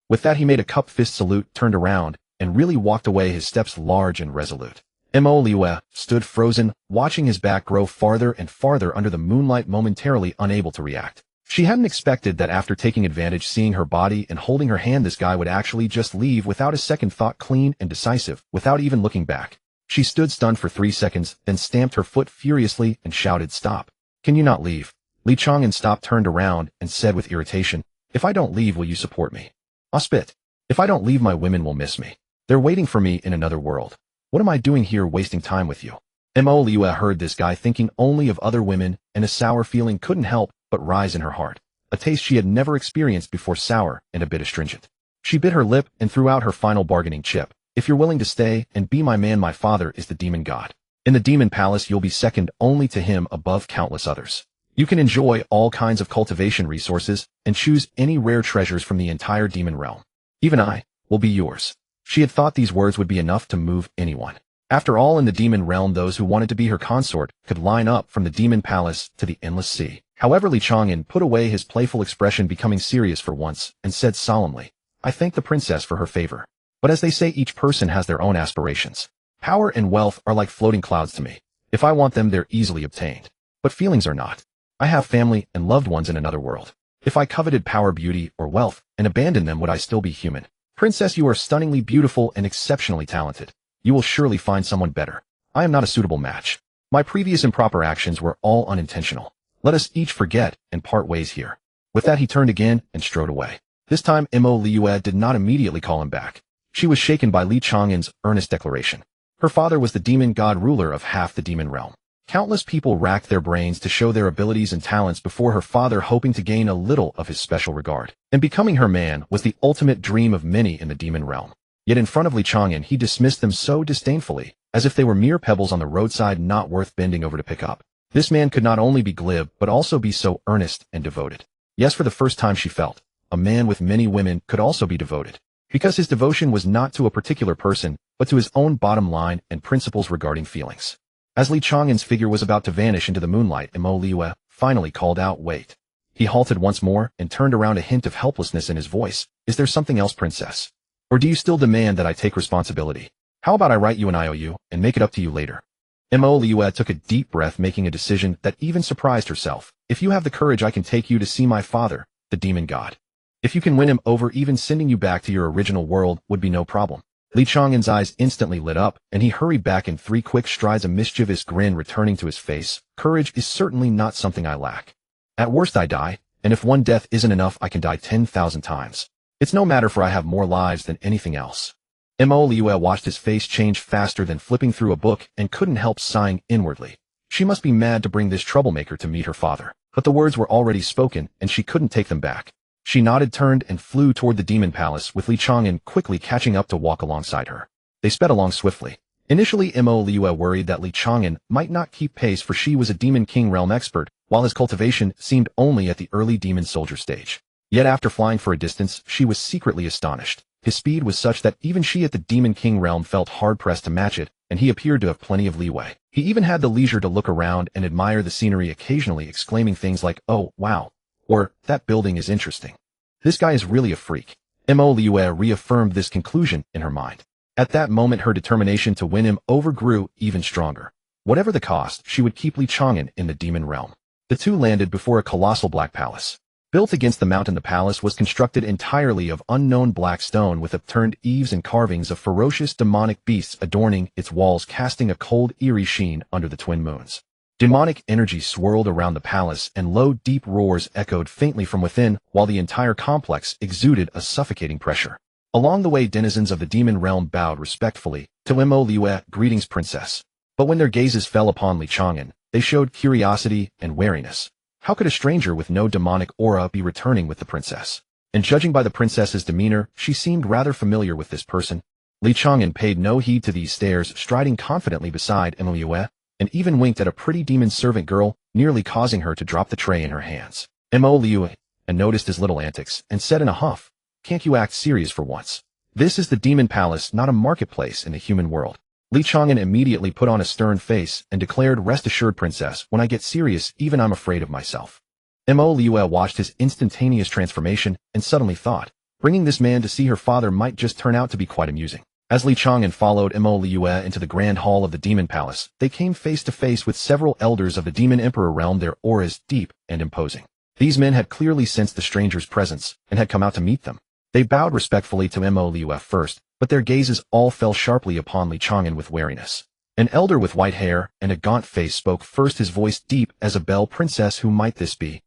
With that, he made a cup fist salute, turned around, and really walked away, his steps large and resolute. Mo Liu stood frozen, watching his back grow farther and farther under the moonlight, momentarily unable to react. She hadn't expected that after taking advantage, seeing her body and holding her hand, this guy would actually just leave without a second thought, clean and decisive, without even looking back. She stood stunned for 3 seconds, then stamped her foot furiously and shouted, "Stop. Can you not leave?" Li Chang'an stopped, turned around, and said with irritation, "If I don't leave, will you support me? I'll spit. If I don't leave, my women will miss me. They're waiting for me in another world. What am I doing here wasting time with you?" Mo Liu heard this guy thinking only of other women, and a sour feeling couldn't help but rise in her heart. A taste she had never experienced before, sour and a bit astringent. She bit her lip and threw out her final bargaining chip. "If you're willing to stay and be my man, my father is the demon god. In the demon palace, you'll be second only to him above countless others. You can enjoy all kinds of cultivation resources and choose any rare treasures from the entire demon realm. Even I will be yours." She had thought these words would be enough to move anyone. After all, in the demon realm, those who wanted to be her consort could line up from the demon palace to the endless sea. However, Li Chang'an put away his playful expression, becoming serious for once, and said solemnly, "I thank the princess for her favor. But as they say, each person has their own aspirations. Power and wealth are like floating clouds to me. If I want them, they're easily obtained. But feelings are not. I have family and loved ones in another world. If I coveted power, beauty, or wealth, and abandoned them, would I still be human? Princess, you are stunningly beautiful and exceptionally talented. You will surely find someone better. I am not a suitable match. My previous improper actions were all unintentional. Let us each forget and part ways here." With that, he turned again and strode away. This time, Mo Liu did not immediately call him back. She was shaken by Li Chang'an's earnest declaration. Her father was the demon god, ruler of half the demon realm. Countless people racked their brains to show their abilities and talents before her father, hoping to gain a little of his special regard. And becoming her man was the ultimate dream of many in the demon realm. Yet in front of Li Chang'an, he dismissed them so disdainfully, as if they were mere pebbles on the roadside, not worth bending over to pick up. This man could not only be glib, but also be so earnest and devoted. Yes, for the first time she felt, a man with many women could also be devoted. because his devotion was not to a particular person, but to his own bottom line and principles regarding feelings. As Li Chang'an's figure was about to vanish into the moonlight, Mo Liue finally called out, "Wait." He halted once more and turned around, a hint of helplessness in his voice. "Is there something else, princess? Or do you still demand that I take responsibility? How about I write you an IOU and make it up to you later?" Mo Liue took a deep breath, making a decision that even surprised herself. "If you have the courage, I can take you to see my father, the demon god. If you can win him over, even sending you back to your original world would be no problem." Li Chang'an's eyes instantly lit up, and he hurried back in 3 quick strides, a mischievous grin returning to his face. "Courage is certainly not something I lack. At worst I die, and if one death isn't enough, I can die 10,000 times. It's no matter, for I have more lives than anything else." Mo Liue watched his face change faster than flipping through a book and couldn't help sighing inwardly. She must be mad to bring this troublemaker to meet her father. But the words were already spoken, and she couldn't take them back. She nodded, turned, and flew toward the demon palace, with Li Chang'an quickly catching up to walk alongside her. They sped along swiftly. Initially, Mo Liue worried that Li Chang'an might not keep pace, for she was a Demon King realm expert, while his cultivation seemed only at the early demon soldier stage. Yet after flying for a distance, she was secretly astonished. His speed was such that even she at the Demon King realm felt hard-pressed to match it, and he appeared to have plenty of leeway. He even had the leisure to look around and admire the scenery, occasionally exclaiming things like, "Oh, wow," or "That building is interesting. This guy is really a freak." Mo Liue reaffirmed this conclusion in her mind. At that moment, her determination to win him over grew even stronger. Whatever the cost, she would keep Li Chang'an in the demon realm. The two landed before a colossal black palace. Built against the mountain, the palace was constructed entirely of unknown black stone, with upturned eaves and carvings of ferocious demonic beasts adorning its walls, casting a cold, eerie sheen under the twin moons. Demonic energy swirled around the palace, and low, deep roars echoed faintly from within, while the entire complex exuded a suffocating pressure. Along the way, denizens of the demon realm bowed respectfully to Mo Liue, "Greetings, princess." But when their gazes fell upon Li Chang'an, they showed curiosity and wariness. How could a stranger with no demonic aura be returning with the princess? And judging by the princess's demeanor, she seemed rather familiar with this person. Li Chang'an paid no heed to these stares, striding confidently beside Mo Liue, and even winked at a pretty demon servant girl, nearly causing her to drop the tray in her hands. Mo Liue noticed his little antics and said in a huff, "Can't you act serious for once? This is the demon palace, not a marketplace in the human world." Li Chang'an immediately put on a stern face and declared, "Rest assured, princess, when I get serious, even I'm afraid of myself." Mo Liue watched his instantaneous transformation and suddenly thought, bringing this man to see her father might just turn out to be quite amusing. As Li Chang'an followed Mo Liue into the grand hall of the demon palace, they came face to face with several elders of the demon emperor realm, their auras deep and imposing. These men had clearly sensed the stranger's presence and had come out to meet them. They bowed respectfully to Mo Liue first, but their gazes all fell sharply upon Li Chang'an with wariness. An elder with white hair and a gaunt face spoke first, his voice deep as a bell. "Princess, who might this be?"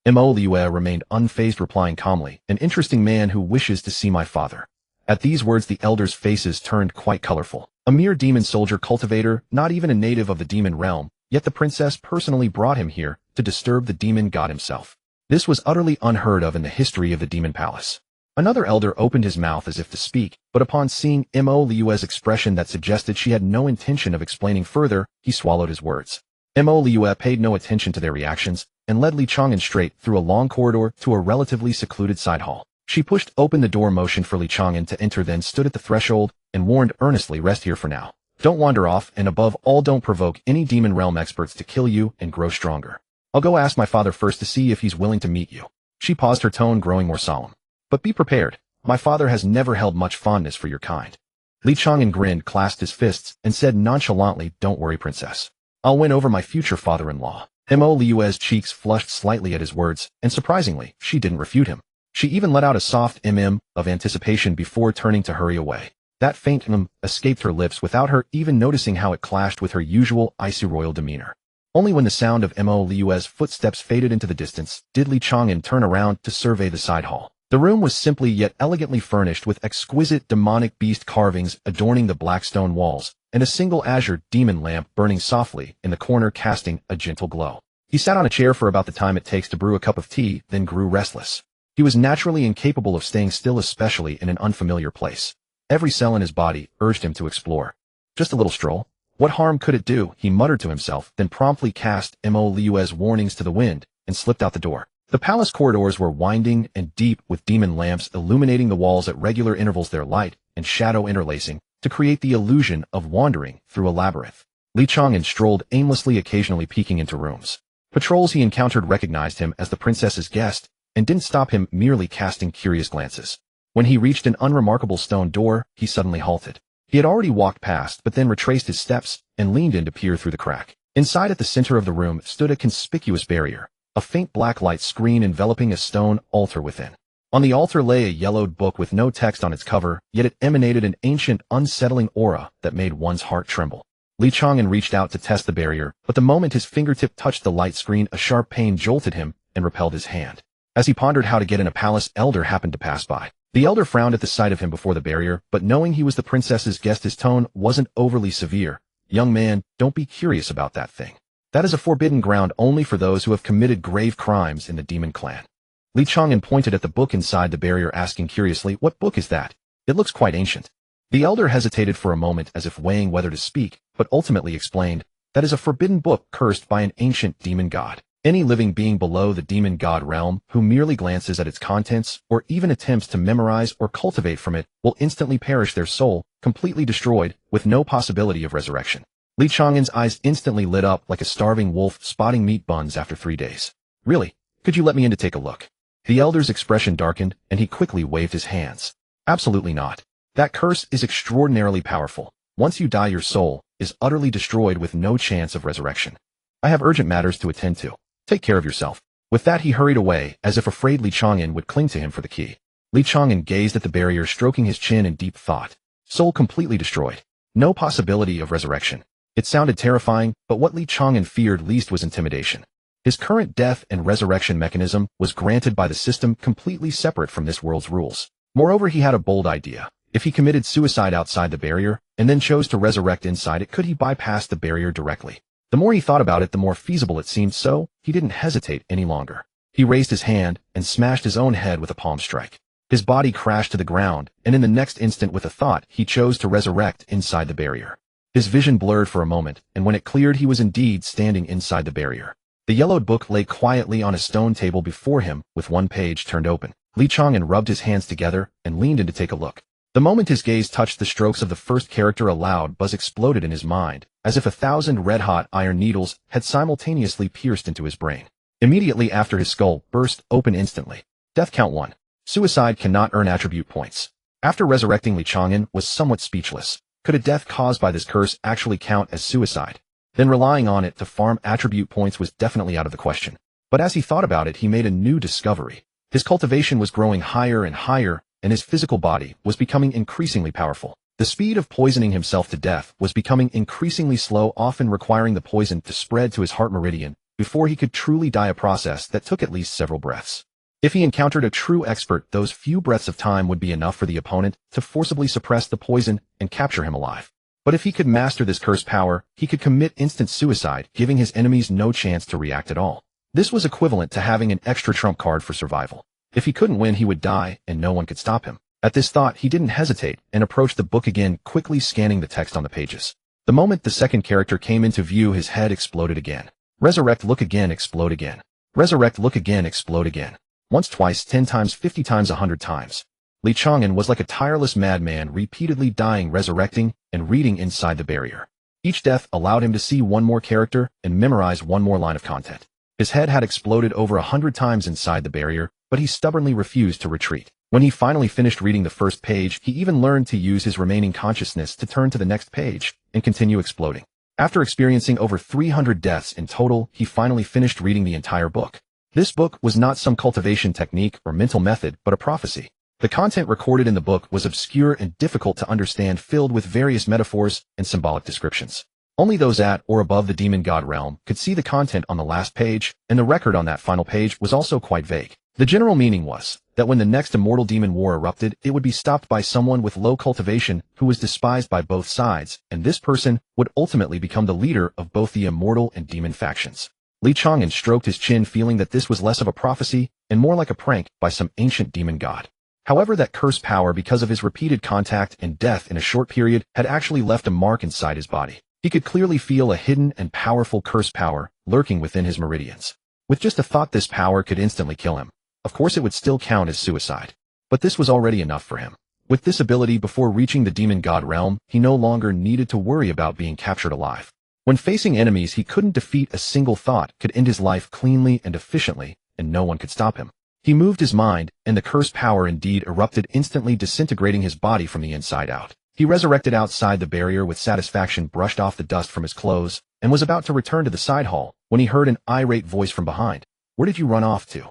Mo Liue remained unfazed, replying calmly, "An interesting man who wishes to see my father." At these words, the elders' faces turned quite colorful. A mere demon soldier cultivator, not even a native of the demon realm, yet the princess personally brought him here to disturb the demon god himself. This was utterly unheard of in the history of the demon palace. Another elder opened his mouth as if to speak, but upon seeing Mo Liue's expression that suggested she had no intention of explaining further, he swallowed his words. Mo Liue paid no attention to their reactions and led Li Chang'an straight through a long corridor to a relatively secluded side hall. She pushed open the door, motioned for Li Chang'an to enter, then stood at the threshold and warned earnestly, "Rest here for now. Don't wander off, and above all, don't provoke any demon realm experts to kill you and grow stronger. I'll go ask my father first to see if he's willing to meet you." She paused, her tone growing more solemn. "But be prepared. My father has never held much fondness for your kind." Li Chang'an grinned, clasped his fists, and said nonchalantly, "Don't worry, princess. I'll win over my future father-in-law." Mo Liue's cheeks flushed slightly at his words, and surprisingly, she didn't refute him. She even let out a soft of anticipation before turning to hurry away. That faint escaped her lips without her even noticing how it clashed with her usual icy royal demeanor. Only when the sound of Mo Liue's footsteps faded into the distance did Li Chang'an turn around to survey the side hall. The room was simply yet elegantly furnished with exquisite demonic beast carvings adorning the black stone walls, and a single azure demon lamp burning softly in the corner, casting a gentle glow. He sat on a chair for about the time it takes to brew a cup of tea, then grew restless. He was naturally incapable of staying still, especially in an unfamiliar place. Every cell in his body urged him to explore. Just a little stroll. What harm could it do? He muttered to himself, then promptly cast Mo Liue's warnings to the wind and slipped out the door. The palace corridors were winding and deep with demon lamps illuminating the walls at regular intervals, their light and shadow interlacing to create the illusion of wandering through a labyrinth. Li Chang'an strolled aimlessly, occasionally peeking into rooms. Patrols he encountered recognized him as the princess's guest and didn't stop him, merely casting curious glances. When he reached an unremarkable stone door, he suddenly halted. He had already walked past, but then retraced his steps and leaned in to peer through the crack. Inside, at the center of the room, stood a conspicuous barrier, a faint black light screen enveloping a stone altar within. On the altar lay a yellowed book with no text on its cover, yet it emanated an ancient, unsettling aura that made one's heart tremble. Li Chang'an reached out to test the barrier, but the moment his fingertip touched the light screen, a sharp pain jolted him and repelled his hand. As he pondered how to get in, a palace elder happened to pass by. The elder frowned at the sight of him before the barrier, but knowing he was the princess's guest, his tone wasn't overly severe. "Young man, don't be curious about that thing. That is a forbidden ground only for those who have committed grave crimes in the demon clan." Li Chang'an pointed at the book inside the barrier, asking curiously, "What book is that? It looks quite ancient." The elder hesitated for a moment as if weighing whether to speak, but ultimately explained, "That is a forbidden book cursed by an ancient demon god. Any living being below the demon god realm who merely glances at its contents or even attempts to memorize or cultivate from it will instantly perish, their soul completely destroyed, with no possibility of resurrection." Li Chang'an's eyes instantly lit up like a starving wolf spotting meat buns after 3 days. "Really? Could you let me in to take a look?" The elder's expression darkened, and he quickly waved his hands. "Absolutely not. That curse is extraordinarily powerful. Once you die, your soul is utterly destroyed with no chance of resurrection. I have urgent matters to attend to. Take care of yourself." With that, he hurried away, as if afraid Li Chang'an would cling to him for the key. Li Chang'an gazed at the barrier, stroking his chin in deep thought. Soul completely destroyed. No possibility of resurrection. It sounded terrifying, but what Li Chang'an feared least was intimidation. His current death and resurrection mechanism was granted by the system, completely separate from this world's rules. Moreover, he had a bold idea. If he committed suicide outside the barrier, and then chose to resurrect inside it, could he bypass the barrier directly? The more he thought about it, the more feasible it seemed, so he didn't hesitate any longer. He raised his hand and smashed his own head with a palm strike. His body crashed to the ground, and in the next instant, with a thought, he chose to resurrect inside the barrier. His vision blurred for a moment, and when it cleared, he was indeed standing inside the barrier. The yellowed book lay quietly on a stone table before him, with one page turned open. Li Chang'an rubbed his hands together and leaned in to take a look. The moment his gaze touched the strokes of the first character, a loud buzz exploded in his mind, as if 1,000 red-hot iron needles had simultaneously pierced into his brain. Immediately after, his skull burst open instantly. Death count 1. Suicide cannot earn attribute points. After resurrecting, Li Chang'an was somewhat speechless. Could a death caused by this curse actually count as suicide? Then relying on it to farm attribute points was definitely out of the question. But as he thought about it, he made a new discovery. His cultivation was growing higher and higher, and his physical body was becoming increasingly powerful. The speed of poisoning himself to death was becoming increasingly slow, often requiring the poison to spread to his heart meridian before he could truly die, a process that took at least several breaths. If he encountered a true expert, those few breaths of time would be enough for the opponent to forcibly suppress the poison and capture him alive. But if he could master this cursed power, he could commit instant suicide, giving his enemies no chance to react at all. This was equivalent to having an extra trump card for survival. If he couldn't win, he would die, and no one could stop him. At this thought, he didn't hesitate and approached the book again, quickly scanning the text on the pages. The moment the second character came into view, his head exploded again. Resurrect, look again, explode again. Resurrect, look again, explode again. Once, twice, 10 times, 50 times, 100 times. Li Chang'an was like a tireless madman, repeatedly dying, resurrecting, and reading inside the barrier. Each death allowed him to see one more character and memorize one more line of content. His head had exploded over 100 times inside the barrier, but he stubbornly refused to retreat. When he finally finished reading the first page, he even learned to use his remaining consciousness to turn to the next page and continue exploding. After experiencing over 300 deaths in total, he finally finished reading the entire book. This book was not some cultivation technique or mental method, but a prophecy. The content recorded in the book was obscure and difficult to understand, filled with various metaphors and symbolic descriptions. Only those at or above the demon god realm could see the content on the last page, and the record on that final page was also quite vague. The general meaning was that when the next immortal demon war erupted, it would be stopped by someone with low cultivation who was despised by both sides, and this person would ultimately become the leader of both the immortal and demon factions. Li Chang'an stroked his chin, feeling that this was less of a prophecy and more like a prank by some ancient demon god. However, that cursed power, because of his repeated contact and death in a short period, had actually left a mark inside his body. He could clearly feel a hidden and powerful cursed power lurking within his meridians. With just a thought this power could instantly kill him. Of course it would still count as suicide. But this was already enough for him. With this ability before reaching the demon god realm, he no longer needed to worry about being captured alive. When facing enemies he couldn't defeat, a single thought could end his life cleanly and efficiently, and no one could stop him. He moved his mind, and the cursed power indeed erupted, instantly disintegrating his body from the inside out. He resurrected outside the barrier with satisfaction, brushed off the dust from his clothes, and was about to return to the side hall, when he heard an irate voice from behind. "Where did you run off to?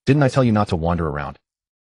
Didn't I tell you not to wander around?"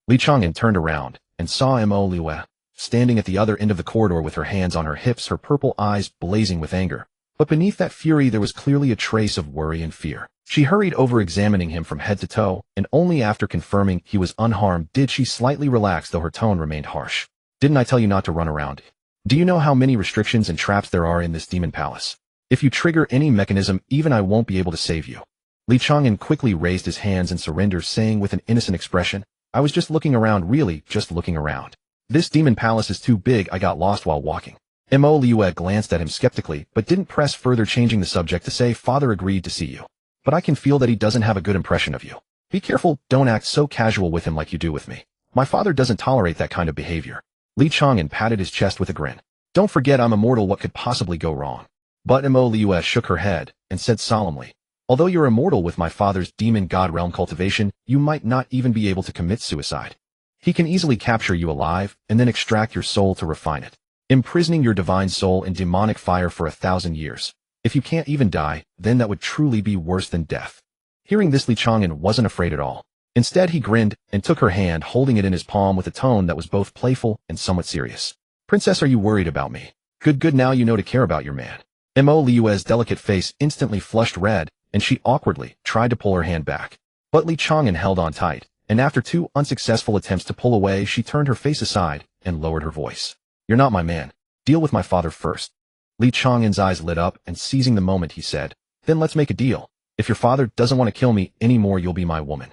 Li Chang'an turned around, and saw Mo Liu standing at the other end of the corridor with her hands on her hips, her purple eyes blazing with anger. But beneath that fury there was clearly a trace of worry and fear. She hurried over, examining him from head to toe, and only after confirming he was unharmed did she slightly relax, though her tone remained harsh. "Didn't I tell you not to run around? Do you know how many restrictions and traps there are in this demon palace? If you trigger any mechanism, even I won't be able to save you." Li Chang'an quickly raised his hands in surrender, saying with an innocent expression, "I was just looking around, really, just looking around. This demon palace is too big, I got lost while walking." Mo Liu glanced at him skeptically, but didn't press further, changing the subject to say, "Father agreed to see you. But I can feel that he doesn't have a good impression of you. Be careful, don't act so casual with him like you do with me. My father doesn't tolerate that kind of behavior." Li Chang'an patted his chest with a grin. "Don't forget I'm immortal, what could possibly go wrong?" But Mo Liu shook her head, and said solemnly, "Although you're immortal with my father's demon god realm cultivation, you might not even be able to commit suicide. He can easily capture you alive, and then extract your soul to refine it, imprisoning your divine soul in demonic fire for 1,000 years. If you can't even die, then that would truly be worse than death." Hearing this, Li Chang'an wasn't afraid at all. Instead he grinned, and took her hand, holding it in his palm with a tone that was both playful and somewhat serious. "Princess, are you worried about me? Good, now you know to care about your man." Mo Liu's delicate face instantly flushed red, and she awkwardly tried to pull her hand back. But Li Chang'an held on tight, and after 2 unsuccessful attempts to pull away, she turned her face aside and lowered her voice. "You're not my man. Deal with my father first." Li Chang'an's eyes lit up, and seizing the moment he said, "Then let's make a deal. If your father doesn't want to kill me anymore, you'll be my woman."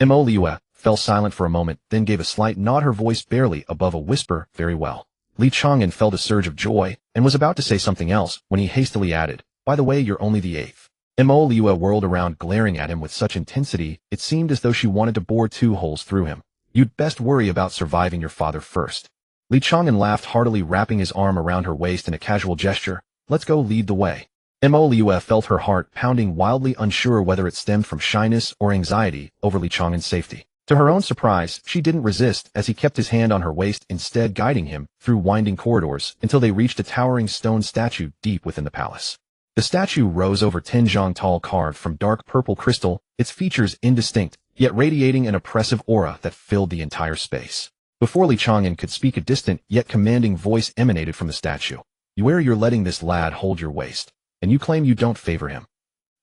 Mo Liu fell silent for a moment, then gave a slight nod, her voice barely above a whisper, "Very well." Li Chang'an felt a surge of joy, and was about to say something else, when he hastily added, "By the way, you're only the 8th." Mo Liu whirled around, glaring at him with such intensity, it seemed as though she wanted to bore 2 holes through him. "You'd best worry about surviving your father first." Li Chang'an laughed heartily, wrapping his arm around her waist in a casual gesture. "Let's go, lead the way." Mo Liu felt her heart pounding wildly, unsure whether it stemmed from shyness or anxiety over Li Chang'an's safety. To her own surprise, she didn't resist, as he kept his hand on her waist, instead guiding him through winding corridors until they reached a towering stone statue deep within the palace. The statue rose over 10 zhang tall, carved from dark purple crystal, its features indistinct, yet radiating an oppressive aura that filled the entire space. Before Li Chang'an could speak, a distant yet commanding voice emanated from the statue. You're letting this lad hold your waist, and you claim you don't favor him."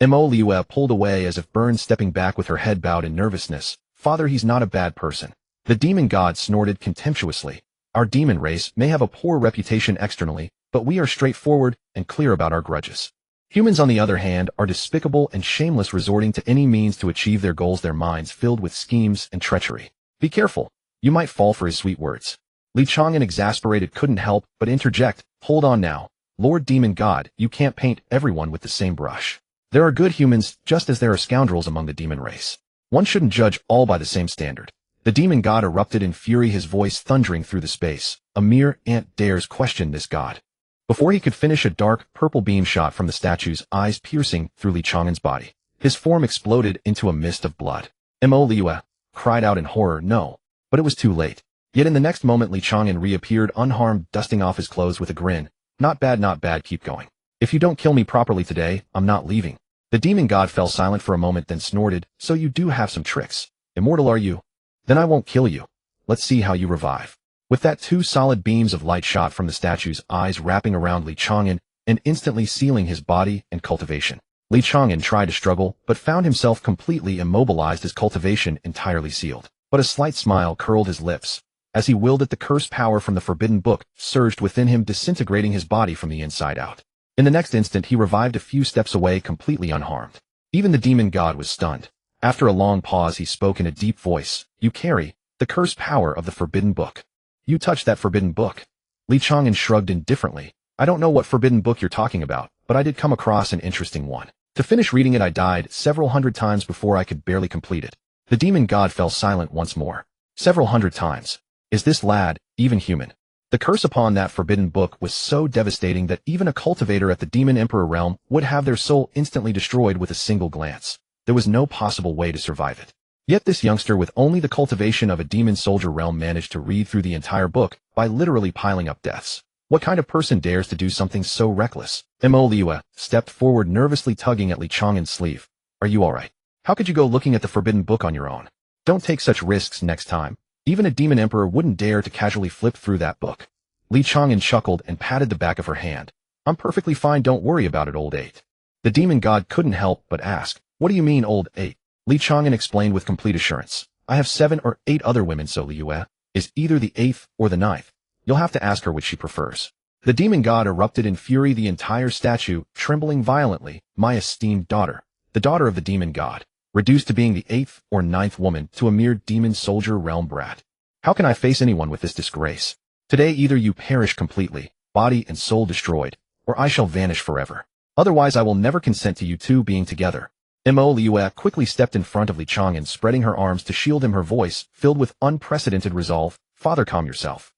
Mo Liu pulled away as if burned, stepping back with her head bowed in nervousness. "Father, he's not a bad person." The demon god snorted contemptuously. "Our demon race may have a poor reputation externally, but we are straightforward and clear about our grudges. Humans, on the other hand, are despicable and shameless, resorting to any means to achieve their goals, their minds filled with schemes and treachery. Be careful. You might fall for his sweet words." Li Chang'an, exasperated, couldn't help but interject, "Hold on now. Lord Demon God, you can't paint everyone with the same brush. There are good humans, just as there are scoundrels among the demon race. One shouldn't judge all by the same standard." The demon god erupted in fury, his voice thundering through the space. "A mere ant dares question this god." Before he could finish, a dark, purple beam shot from the statue's eyes, piercing through Li Chang'an's body. His form exploded into a mist of blood. Mo Liu cried out in horror, "No." But it was too late. Yet in the next moment Li Chang'an reappeared unharmed, dusting off his clothes with a grin. Not bad, keep going. If you don't kill me properly today, I'm not leaving." The demon god fell silent for a moment, then snorted, "So you do have some tricks. Immortal, are you? Then I won't kill you. Let's see how you revive." With that, 2 solid beams of light shot from the statue's eyes, wrapping around Li Chang'an and instantly sealing his body and cultivation. Li Chang'an tried to struggle, but found himself completely immobilized, his cultivation entirely sealed. But a slight smile curled his lips as he willed it. The cursed power from the forbidden book surged within him, disintegrating his body from the inside out. In the next instant he revived a few steps away, completely unharmed. Even the demon god was stunned. After a long pause he spoke in a deep voice, "You carry the cursed power of the forbidden book. You touched that forbidden book." Li Chang'an shrugged indifferently. "I don't know what forbidden book you're talking about, but I did come across an interesting one." To finish reading it I died several hundred times before I could barely complete it. The demon god fell silent once more. Several hundred times. Is this lad even human? The curse upon that forbidden book was so devastating that even a cultivator at the Demon Emperor realm would have their soul instantly destroyed with a single glance. There was no possible way to survive it. Yet this youngster with only the cultivation of a demon soldier realm managed to read through the entire book by literally piling up deaths. What kind of person dares to do something so reckless? Mo Liue stepped forward, nervously tugging at Li Chang'an's sleeve. Are you alright? How could you go looking at the forbidden book on your own? Don't take such risks next time. Even a demon emperor wouldn't dare to casually flip through that book. Li Chang'an chuckled and patted the back of her hand. I'm perfectly fine, don't worry about it, old eight. The demon god couldn't help but ask, what do you mean, old eight? Li Chang'an explained with complete assurance. I have 7 or 8 other women, so Liue is either the 8th or the 9th. You'll have to ask her which she prefers. The demon god erupted in fury, the entire statue trembling violently. My esteemed daughter, the daughter of the demon god, reduced to being the 8th or 9th woman to a mere demon soldier realm brat. How can I face anyone with this disgrace? Today either you perish completely, body and soul destroyed, or I shall vanish forever. Otherwise I will never consent to you two being together. Mo Liue quickly stepped in front of Li Chang'an, spreading her arms to shield him, her voice filled with unprecedented resolve. Father, calm yourself.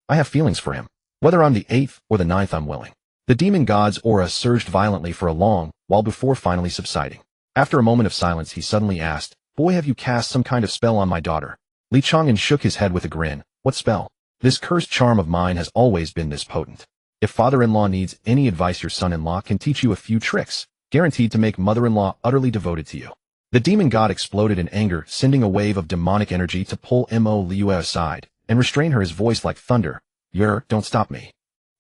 I have feelings for him. Whether I'm the 8th or the 9th, I'm willing. The demon god's aura surged violently for a long while before finally subsiding. After a moment of silence, he suddenly asked, Boy, have you cast some kind of spell on my daughter? Li Chang'an shook his head with a grin. What spell? This cursed charm of mine has always been this potent. If father-in-law needs any advice, your son-in-law can teach you a few tricks, guaranteed to make mother-in-law utterly devoted to you. The demon god exploded in anger, sending a wave of demonic energy to pull Mo Liue aside and restrain her, his voice like thunder. Don't stop me.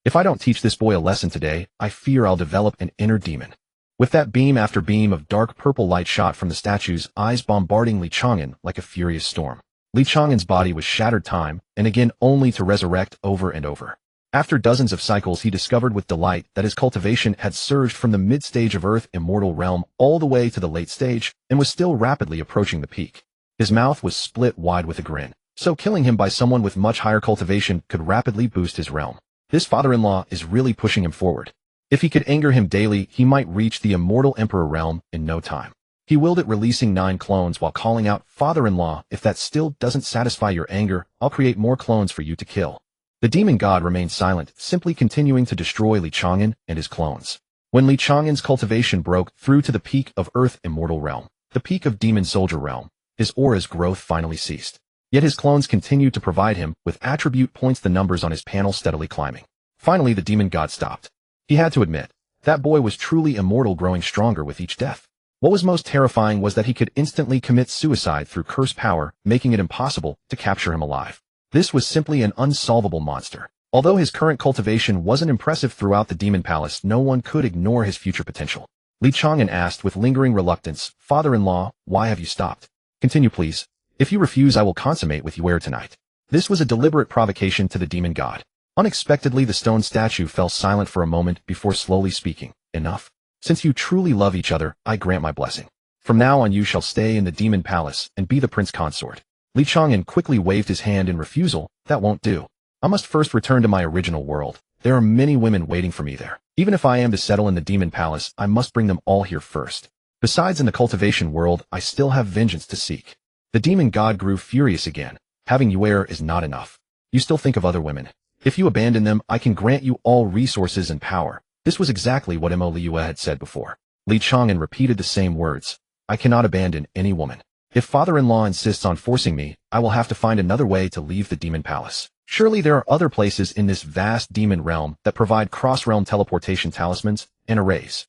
If I don't teach this boy a lesson today, I fear I'll develop an inner demon. With that, beam after beam of dark purple light shot from the statue's eyes, bombarding Li Chang'an like a furious storm. Li Chang'an's body was shattered time and again, only to resurrect over and over. After dozens of cycles, he discovered with delight that his cultivation had surged from the mid-stage of Earth Immortal Realm all the way to the late stage and was still rapidly approaching the peak. His mouth was split wide with a grin. So killing him by someone with much higher cultivation could rapidly boost his realm. This father-in-law is really pushing him forward. If he could anger him daily, he might reach the Immortal Emperor realm in no time. He willed it, releasing 9 clones while calling out, Father-in-law, if that still doesn't satisfy your anger, I'll create more clones for you to kill. The demon god remained silent, simply continuing to destroy Li Chang'an and his clones. When Li Chang'an's cultivation broke through to the peak of Earth Immortal Realm, the peak of Demon Soldier Realm, his aura's growth finally ceased. Yet his clones continued to provide him with attribute points, the numbers on his panel steadily climbing. Finally, the demon god stopped. He had to admit, that boy was truly immortal, growing stronger with each death. What was most terrifying was that he could instantly commit suicide through curse power, making it impossible to capture him alive. This was simply an unsolvable monster. Although his current cultivation wasn't impressive throughout the demon palace, no one could ignore his future potential. Li Chang'an asked with lingering reluctance, Father-in-law, why have you stopped? Continue, please. If you refuse, I will consummate with you tonight. This was a deliberate provocation to the demon god. Unexpectedly, the stone statue fell silent for a moment before slowly speaking. Enough. Since you truly love each other, I grant my blessing. From now on you shall stay in the demon palace and be the prince consort. Li Chang'an quickly waved his hand in refusal. That won't do. I must first return to my original world. There are many women waiting for me there. Even if I am to settle in the demon palace, I must bring them all here first. Besides, in the cultivation world, I still have vengeance to seek. The demon god grew furious again. Having you is not enough. You still think of other women. If you abandon them, I can grant you all resources and power. This was exactly what Mo Liue had said before. Li Chang'an repeated the same words. I cannot abandon any woman. If father-in-law insists on forcing me, I will have to find another way to leave the demon palace. Surely there are other places in this vast demon realm that provide cross-realm teleportation talismans and arrays.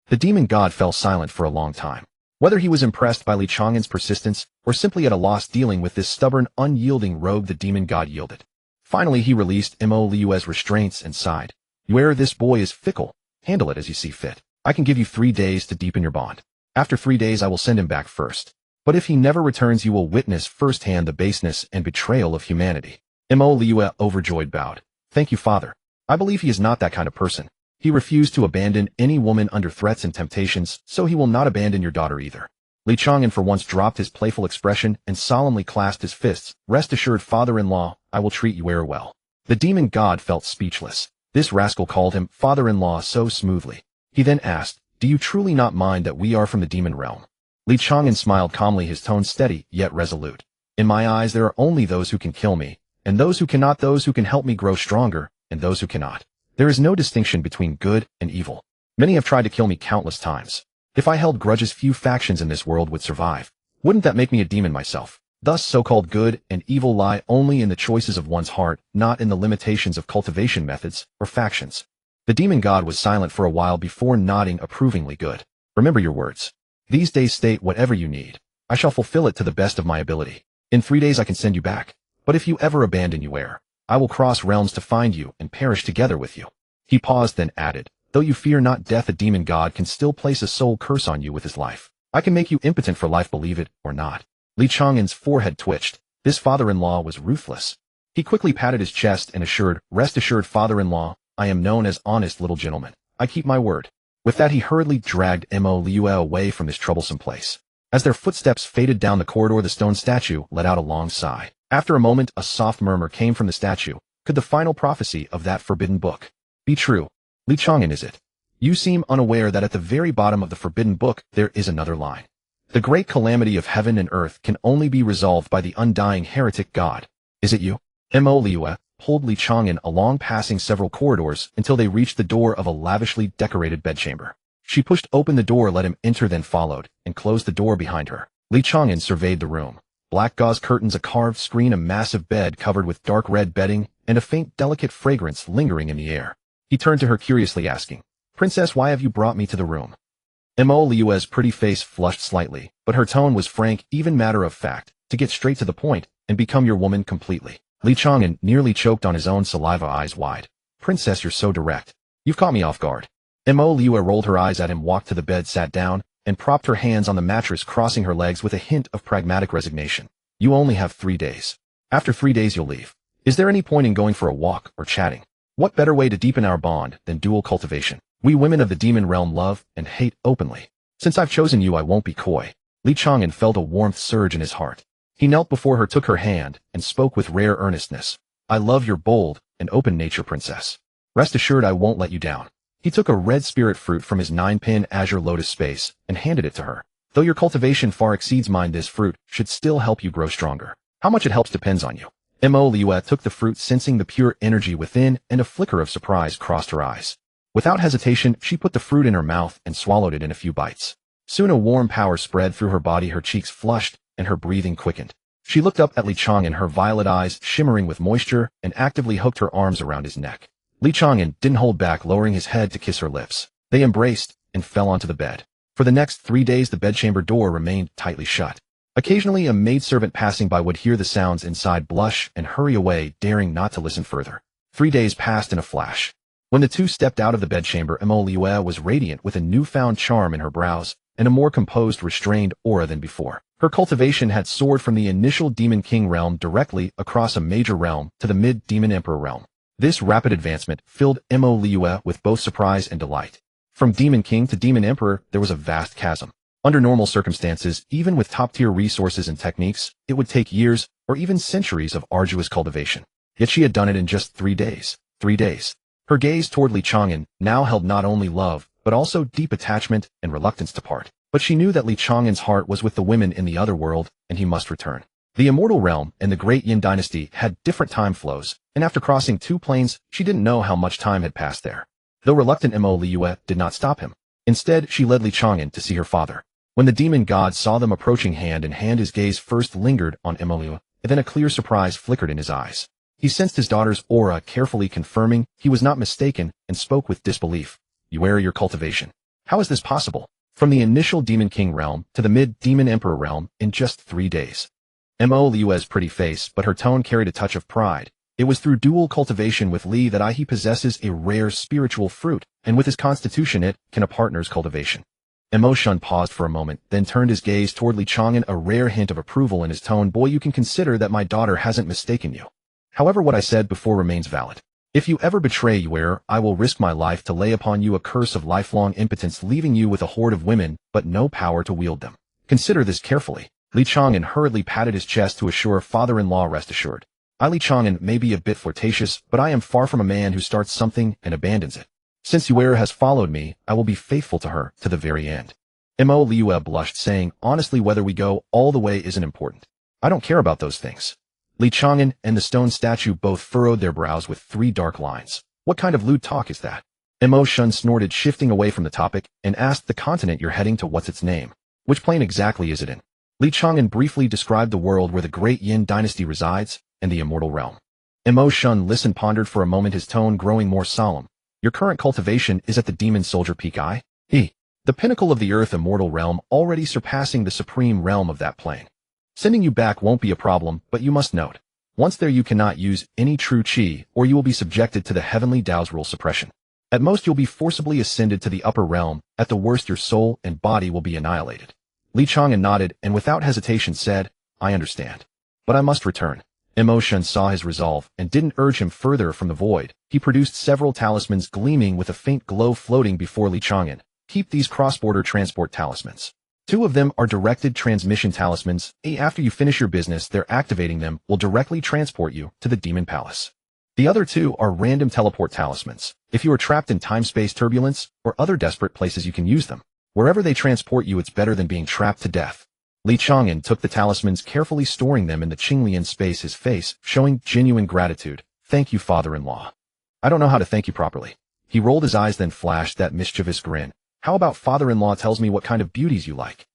The demon god fell silent for a long time. Whether he was impressed by Li Chang'an's persistence or simply at a loss dealing with this stubborn, unyielding rogue, the demon god yielded. Finally, he released Mo Liue's restraints and sighed. This boy is fickle. Handle it as you see fit. I can give you 3 days to deepen your bond. After 3 days, I will send him back first. But if he never returns, you will witness firsthand the baseness and betrayal of humanity. Mo Liue, overjoyed, bowed. Thank you, father. I believe he is not that kind of person. He refused to abandon any woman under threats and temptations, so he will not abandon your daughter either. Li Chang'an for once dropped his playful expression and solemnly clasped his fists. Rest assured, father-in-law, I will treat you well. The demon god felt speechless. This rascal called him father-in-law so smoothly. He then asked, do you truly not mind that we are from the demon realm? Li Chang'an smiled calmly, his tone steady, yet resolute. In my eyes there are only those who can kill me, and those who cannot, those who can help me grow stronger, and those who cannot. There is no distinction between good and evil. Many have tried to kill me countless times. If I held grudges, few factions in this world would survive. Wouldn't that make me a demon myself? Thus, so-called good and evil lie only in the choices of one's heart, not in the limitations of cultivation methods or factions. The demon god was silent for a while before nodding approvingly. Good. Remember your words. These days state whatever you need. I shall fulfill it to the best of my ability. In 3 days I can send you back. But if you ever abandon Yuer, I will cross realms to find you and perish together with you. He paused, then added, though you fear not death, a demon god can still place a soul curse on you with his life. I can make you impotent for life, believe it or not. Li Chang'an's forehead twitched. This father-in-law was ruthless. He quickly patted his chest and assured, rest assured, father-in-law, I am known as honest little gentleman. I keep my word. With that he hurriedly dragged Mo Liu away from this troublesome place. As their footsteps faded down the corridor, the stone statue let out a long sigh. After a moment, a soft murmur came from the statue. Could the final prophecy of that forbidden book be true? Li Chang'an, is it? You seem unaware that at the very bottom of the forbidden book there is another line. The great calamity of heaven and earth can only be resolved by the undying heretic god. Is it you? Mo Liu pulled Li Chang'an along, passing several corridors until they reached the door of a lavishly decorated bedchamber. She pushed open the door, let him enter, then followed, and closed the door behind her. Li Chang'an surveyed the room. Black gauze curtains, a carved screen, a massive bed covered with dark red bedding, and a faint, delicate fragrance lingering in the air. He turned to her curiously, asking, Princess, why have you brought me to the room? Mo Liu's pretty face flushed slightly, but her tone was frank, even matter of fact, to get straight to the point and become your woman completely. Li Chang'an nearly choked on his own saliva, eyes wide. Princess, you're so direct. You've caught me off guard. Mo Liu rolled her eyes at him, walked to the bed, sat down, and propped her hands on the mattress, crossing her legs with a hint of pragmatic resignation. You only have 3 days. After 3 days you'll leave. Is there any point in going for a walk or chatting? What better way to deepen our bond than dual cultivation? We women of the demon realm love and hate openly. Since I've chosen you, I won't be coy. Li Chang'an felt a warmth surge in his heart. He knelt before her, took her hand, and spoke with rare earnestness. I love your bold and open nature, princess. Rest assured I won't let you down. He took a red spirit fruit from his 9-pin azure lotus space and handed it to her. Though your cultivation far exceeds mine, this fruit should still help you grow stronger. How much it helps depends on you. Mo Liu took the fruit, sensing the pure energy within, and a flicker of surprise crossed her eyes. Without hesitation, she put the fruit in her mouth and swallowed it in a few bites. Soon a warm power spread through her body, her cheeks flushed, and her breathing quickened. She looked up at Li Chang'an, her violet eyes shimmering with moisture, and actively hooked her arms around his neck. Li Chang'an didn't hold back, lowering his head to kiss her lips. They embraced and fell onto the bed. For the next 3 days the bedchamber door remained tightly shut. Occasionally a maidservant passing by would hear the sounds inside, blush, and hurry away, daring not to listen further. 3 days passed in a flash. When the two stepped out of the bedchamber, Mo Liu was radiant, with a newfound charm in her brows and a more composed, restrained aura than before. Her cultivation had soared from the initial Demon King realm directly across a major realm to the mid-Demon Emperor realm. This rapid advancement filled Mo Liu with both surprise and delight. From Demon King to Demon Emperor, there was a vast chasm. Under normal circumstances, even with top-tier resources and techniques, it would take years or even centuries of arduous cultivation. Yet she had done it in just 3 days. 3 days. Her gaze toward Li Chang'an now held not only love, but also deep attachment and reluctance to part. But she knew that Li Chang'an's heart was with the women in the other world, and he must return. The Immortal Realm and the Great Yin Dynasty had different time flows, and after crossing 2 planes, she didn't know how much time had passed there. Though reluctant, Mo Liu did not stop him. Instead, she led Li Chang'an to see her father. When the demon god saw them approaching hand in hand, his gaze first lingered on Mo Liu, and then a clear surprise flickered in his eyes. He sensed his daughter's aura, carefully confirming he was not mistaken, and spoke with disbelief. You wear your cultivation. How is this possible? From the initial Demon King realm to the mid-Demon Emperor realm in just 3 days. Mo Liu's pretty face, but her tone carried a touch of pride. It was through dual cultivation with Li that he possesses a rare spiritual fruit, and with his constitution it can a partner's cultivation. Mo Shun paused for a moment, then turned his gaze toward Li Chang'an, a rare hint of approval in his tone. Boy, you can consider that my daughter hasn't mistaken you. However, what I said before remains valid. If you ever betray Yuer, I will risk my life to lay upon you a curse of lifelong impotence, leaving you with a horde of women, but no power to wield them. Consider this carefully. Li Chang'an hurriedly patted his chest to assure father-in-law, rest assured. Li Chang'an may be a bit flirtatious, but I am far from a man who starts something and abandons it. Since Yuer has followed me, I will be faithful to her to the very end. Mo Liue blushed, saying, honestly, whether we go all the way isn't important. I don't care about those things. Li Chang'an and the stone statue both furrowed their brows with 3 dark lines. What kind of lewd talk is that? Mo Shun snorted, shifting away from the topic, and asked the continent you're heading to what's its name. Which plane exactly is it in? Li Chang'an briefly described the world where the great Yin dynasty resides, and the immortal realm. Mo Shun listened, pondered for a moment, his tone growing more solemn. Your current cultivation is at the demon soldier peak I? The pinnacle of the earth immortal realm, already surpassing the supreme realm of that plane. Sending you back won't be a problem, but you must note. Once there you cannot use any true qi, or you will be subjected to the heavenly Tao's rule suppression. At most you'll be forcibly ascended to the upper realm, at the worst your soul and body will be annihilated. Li Chang'an nodded and without hesitation said, I understand. But I must return. Mo Shun saw his resolve and didn't urge him further from the void. He produced several talismans gleaming with a faint glow floating before Li Chang'an. Keep these cross-border transport talismans. 2 of them are directed transmission talismans. After you finish your business there, activating them will directly transport you to the demon palace. The other 2 are random teleport talismans. If you are trapped in time-space turbulence or other desperate places you can use them. Wherever they transport you it's better than being trapped to death. Li Chang'an took the talismans, carefully storing them in the Qinglian space, his face showing genuine gratitude. Thank you, father-in-law. I don't know how to thank you properly. He rolled his eyes, then flashed that mischievous grin. How about father-in-law tells me what kind of beauties you like?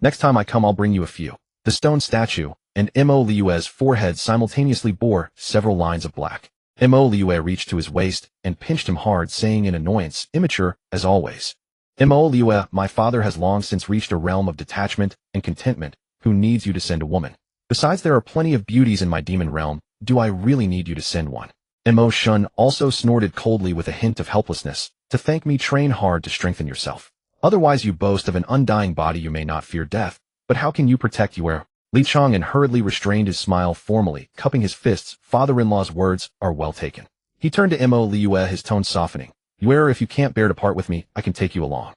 Next time I come I'll bring you a few. The stone statue and Mo Liue's forehead simultaneously bore several lines of black. Mo Liue reached to his waist and pinched him hard, saying in annoyance, immature, as always. Mo Liue, my father has long since reached a realm of detachment and contentment. Who needs you to send a woman? Besides, there are plenty of beauties in my demon realm. Do I really need you to send one? Mo Shun also snorted coldly with a hint of helplessness. To thank me, train hard to strengthen yourself. Otherwise you boast of an undying body, you may not fear death. But how can you protect Yuer? Li Chang'an hurriedly restrained his smile, formally cupping his fists. Father-in-law's words are well taken. He turned to Mo Liue, his tone softening. Yuer, if you can't bear to part with me, I can take you along.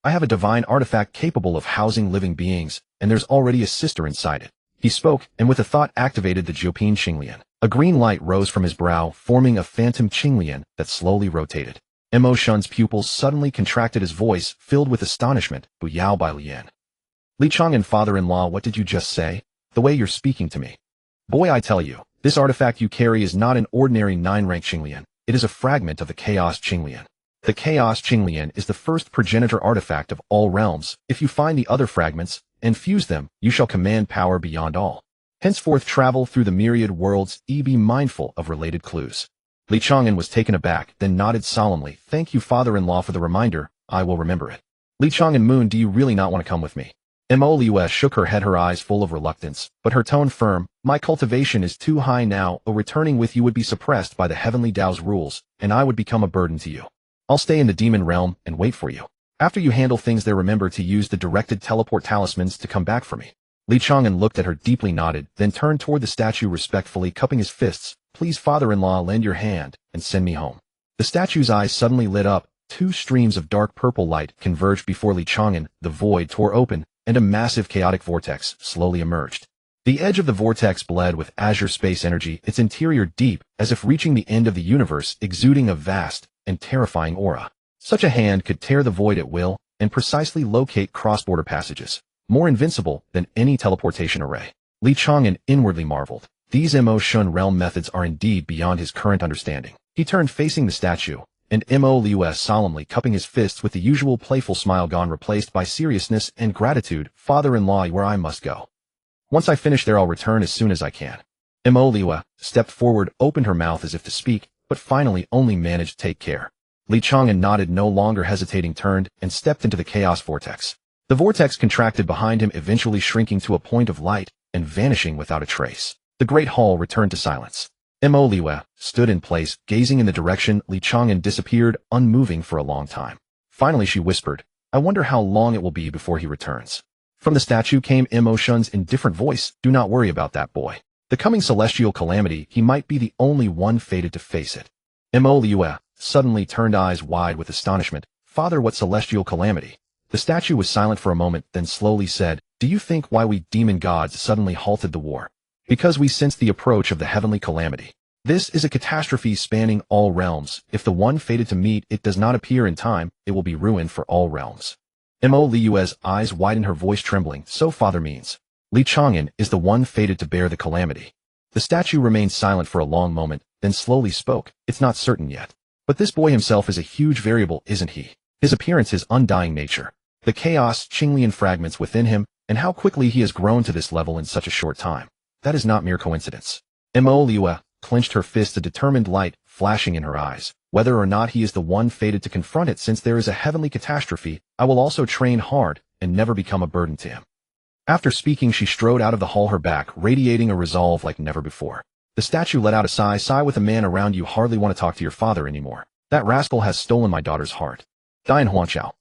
I have a divine artifact capable of housing living beings, and there's already a sister inside it. He spoke, and with a thought activated the Jiupin Qinglian. A green light rose from his brow, forming a phantom Qinglian that slowly rotated. Mo Shun's pupils suddenly contracted, his voice filled with astonishment. Bu Yao Bai Lian. Li Chang'an, father-in-law, what did you just say? The way you're speaking to me. Boy, I tell you, this artifact you carry is not an ordinary 9-rank Qinglian. It is a fragment of the Chaos Qinglian. The Chaos Qinglian is the first progenitor artifact of all realms. If you find the other fragments and fuse them, you shall command power beyond all. Henceforth travel through the myriad worlds, be mindful of related clues. Li Chang'an was taken aback, then nodded solemnly. Thank you, father-in-law, for the reminder. I will remember it. Li Chang'an mooned, do you really not want to come with me? Mo Liue shook her head, her eyes full of reluctance, but her tone firm. My cultivation is too high now. Returning with you would be suppressed by the heavenly Tao's rules, and I would become a burden to you. I'll stay in the demon realm and wait for you. After you handle things there, remember to use the directed teleport talismans to come back for me. Li Chang'an looked at her, deeply nodded, then turned toward the statue, respectfully cupping his fists. Please, father-in-law, lend your hand and send me home. The statue's eyes suddenly lit up. 2 streams of dark purple light converged before Li Chang'an. The void tore open, and a massive chaotic vortex slowly emerged. The edge of the vortex bled with azure space energy, its interior deep, as if reaching the end of the universe, exuding a vast and terrifying aura. Such a hand could tear the void at will and precisely locate cross-border passages, more invincible than any teleportation array. Li Chang'an inwardly marveled. These Mo Shun realm methods are indeed beyond his current understanding. He turned facing the statue, and Mo Liue solemnly cupping his fists with the usual playful smile gone, replaced by seriousness and gratitude. Father-in-law, where I must go. Once I finish there I'll return as soon as I can. Mo Liue stepped forward, opened her mouth as if to speak, but finally only managed to take care. Li Chang'an nodded, no longer hesitating, turned and stepped into the chaos vortex. The vortex contracted behind him, eventually shrinking to a point of light and vanishing without a trace. The great hall returned to silence. Mo Liue stood in place, gazing in the direction Li Chang'an disappeared, unmoving for a long time. Finally she whispered, I wonder how long it will be before he returns. From the statue came Mo Shun's indifferent voice, do not worry about that boy. The coming celestial calamity, he might be the only one fated to face it. Mo Liue suddenly turned, eyes wide with astonishment. Father, what celestial calamity? The statue was silent for a moment, then slowly said, do you think why we demon gods suddenly halted the war? Because we sensed the approach of the heavenly calamity. This is a catastrophe spanning all realms. If the one fated to meet it does not appear in time, it will be ruin for all realms. Mo Liu's eyes widen, her voice trembling. So father means Li Chang'an is the one fated to bear the calamity. The statue remained silent for a long moment, then slowly spoke. It's not certain yet. But this boy himself is a huge variable, isn't he? His appearance, his undying nature, the chaos, Qinglian fragments within him, and how quickly he has grown to this level in such a short time. That is not mere coincidence. Mo Liu clenched her fist, a determined light flashing in her eyes. Whether or not he is the one fated to confront it, since there is a heavenly catastrophe, I will also train hard and never become a burden to him. After speaking, she strode out of the hall, her back radiating a resolve like never before. The statue let out a sigh. With a man around, you hardly want to talk to your father anymore. That rascal has stolen my daughter's heart. Dian Huanqiao.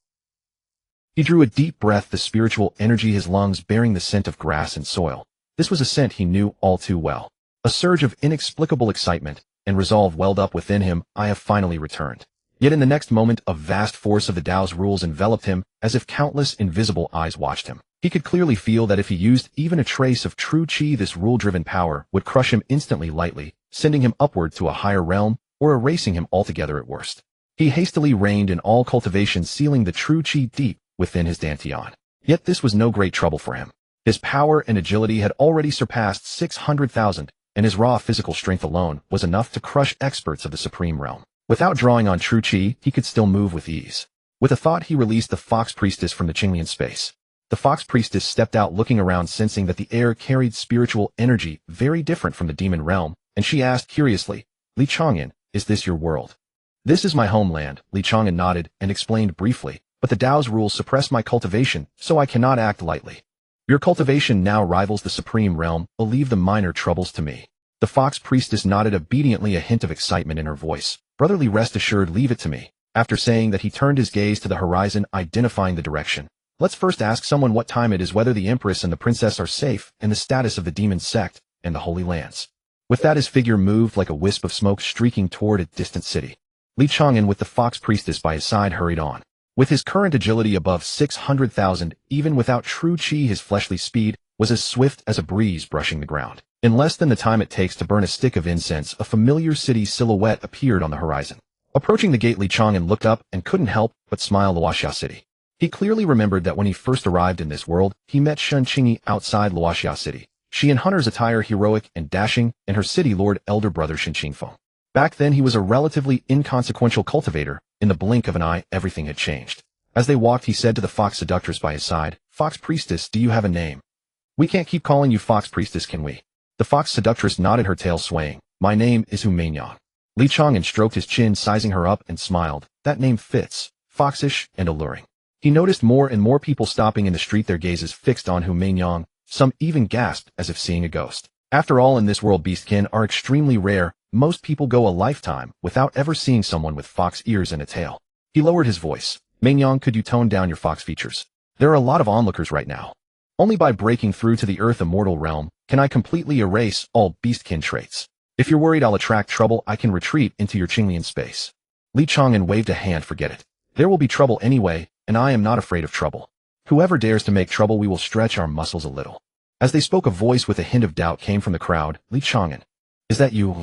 He drew a deep breath, the spiritual energy his lungs bearing the scent of grass and soil. This was a scent he knew all too well. A surge of inexplicable excitement and resolve welled up within him. I have finally returned. Yet in the next moment, a vast force of the Tao's rules enveloped him, as if countless invisible eyes watched him. He could clearly feel that if he used even a trace of true qi, this rule-driven power would crush him instantly, lightly, sending him upward to a higher realm, or erasing him altogether at worst. He hastily reined in all cultivation, sealing the true qi deep within his dantian. Yet this was no great trouble for him. His power and agility had already surpassed 600,000, and his raw physical strength alone was enough to crush experts of the supreme realm. Without drawing on true qi, he could still move with ease. With a thought, he released the Fox Priestess from the Qinglian space. The Fox Priestess stepped out, looking around, sensing that the air carried spiritual energy very different from the demon realm, and she asked curiously, Li Chang'an, is this your world? This is my homeland. Li Chang'an nodded and explained briefly, but the Tao's rules suppress my cultivation, so I cannot act lightly. Your cultivation now rivals the supreme realm. I'll leave the minor troubles to me. The Fox Priestess nodded obediently, a hint of excitement in her voice. Brotherly, rest assured, leave it to me. After saying that, he turned his gaze to the horizon, identifying the direction. Let's first ask someone what time it is, whether the Empress and the Princess are safe, and the status of the demon sect and the Holy Lands. With that, his figure moved like a wisp of smoke, streaking toward a distant city. Li Chang'an, with the Fox Priestess by his side, hurried on. With his current agility above 600,000, even without true qi, his fleshly speed was as swift as a breeze brushing the ground. In less than the time it takes to burn a stick of incense, a familiar city silhouette appeared on the horizon. Approaching the gate, Li Chang'an looked up and couldn't help but smile. Luoxia City. He clearly remembered that when he first arrived in this world, he met Shen Qingyi outside Luoxia City. She in hunter's attire, heroic and dashing, and her city lord, elder brother Shen Qingfeng. Back then, he was a relatively inconsequential cultivator. In the blink of an eye, everything had changed. As they walked, he said to the Fox Seductress by his side, Fox Priestess, do you have a name? We can't keep calling you Fox Priestess, can we? The Fox Seductress nodded, her tail swaying. My name is Hu Meinyang. Li Chang'an stroked his chin, sizing her up, and smiled. That name fits. Foxish and alluring. He noticed more and more people stopping in the street, their gazes fixed on Hu Meinyang. Some even gasped as if seeing a ghost. After all, in this world, beastkin are extremely rare. Most people go a lifetime without ever seeing someone with fox ears and a tail. He lowered his voice. Meinyang, could you tone down your fox features? There are a lot of onlookers right now. Only by breaking through to the earth immortal realm can I completely erase all beastkin traits. If you're worried I'll attract trouble, I can retreat into your Qinglian space. Li Chang'an waved a hand. Forget it. There will be trouble anyway, and I am not afraid of trouble. Whoever dares to make trouble, we will stretch our muscles a little. As they spoke, a voice with a hint of doubt came from the crowd. Li Chang'an. Is that you?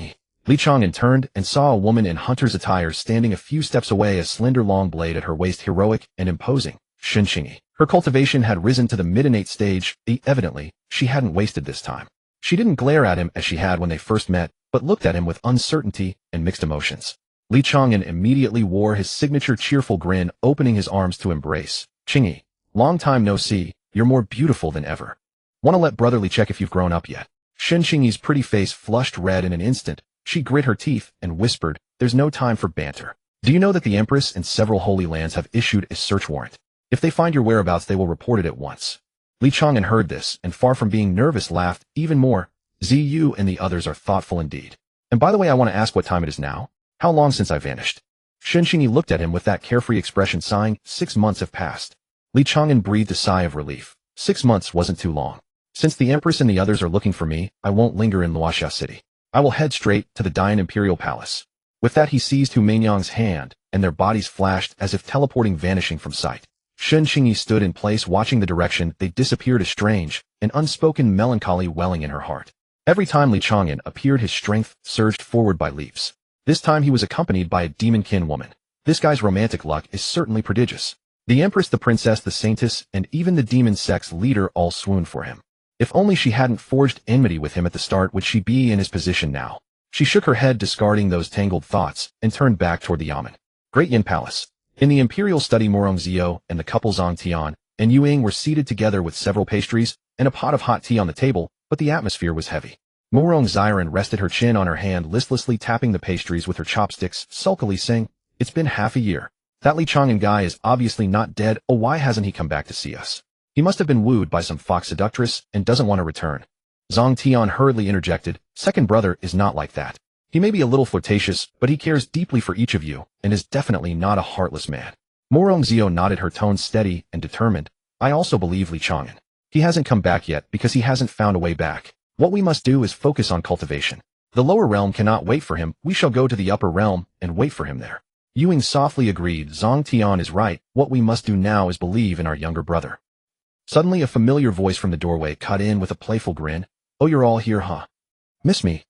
Li Chang'an turned and saw a woman in hunter's attire standing a few steps away, a slender long blade at her waist, heroic and imposing. Shen Qingyi. Her cultivation had risen to the mid-innate stage. Evidently, she hadn't wasted this time. She didn't glare at him as she had when they first met, but looked at him with uncertainty and mixed emotions. Li Chang'an immediately wore his signature cheerful grin, opening his arms to embrace. Qingyi, long time no see, you're more beautiful than ever. Wanna let brotherly check if you've grown up yet? Shen Qingyi's pretty face flushed red in an instant. She grit her teeth and whispered, there's no time for banter. Do you know that the Empress and several Holy Lands have issued a search warrant? If they find your whereabouts, they will report it at once. Li Chang'an heard this, and far from being nervous, laughed even more. You and the others are thoughtful indeed. And by the way, I want to ask what time it is now? How long since I vanished? Shen Qingyi looked at him with that carefree expression, sighing. 6 months have passed. Li Chang'an breathed a sigh of relief. 6 months wasn't too long. Since the Empress and the others are looking for me, I won't linger in Luoxia City. I will head straight to the Dian Imperial Palace. With that, he seized Hu Meinyang's hand, and their bodies flashed as if teleporting, vanishing from sight. Shen Qingyi stood in place, watching the direction they disappeared, a strange and unspoken melancholy welling in her heart. Every time Li Chang'an appeared, his strength surged forward by leaps. This time he was accompanied by a demon-kin woman. This guy's romantic luck is certainly prodigious. The Empress, the Princess, the Saintess, and even the demon sect's leader all swooned for him. If only she hadn't forged enmity with him at the start, would she be in his position now? She shook her head, discarding those tangled thoughts, and turned back toward the yamen. Great Yin Palace. In the imperial study, Morongzio and the couple Zhang Tian and Yu Ying were seated together with several pastries and a pot of hot tea on the table, but the atmosphere was heavy. Morong Xiren rested her chin on her hand, listlessly tapping the pastries with her chopsticks, sulkily saying, "It's been half a year. That Li Chang'an guy is obviously not dead. Oh, why hasn't he come back to see us? He must have been wooed by some fox seductress and doesn't want to return." Zhang Tian hurriedly interjected, "Second brother is not like that. He may be a little flirtatious, but he cares deeply for each of you, and is definitely not a heartless man." Morongzio nodded, her tone steady and determined. "I also believe Li Chang'an. He hasn't come back yet because he hasn't found a way back. What we must do is focus on cultivation. The lower realm cannot wait for him. We shall go to the upper realm and wait for him there." Yu Ying softly agreed. "Zhang Tian is right. What we must do now is believe in our younger brother." Suddenly a familiar voice from the doorway cut in with a playful grin. "Oh, you're all here, huh? Miss me?"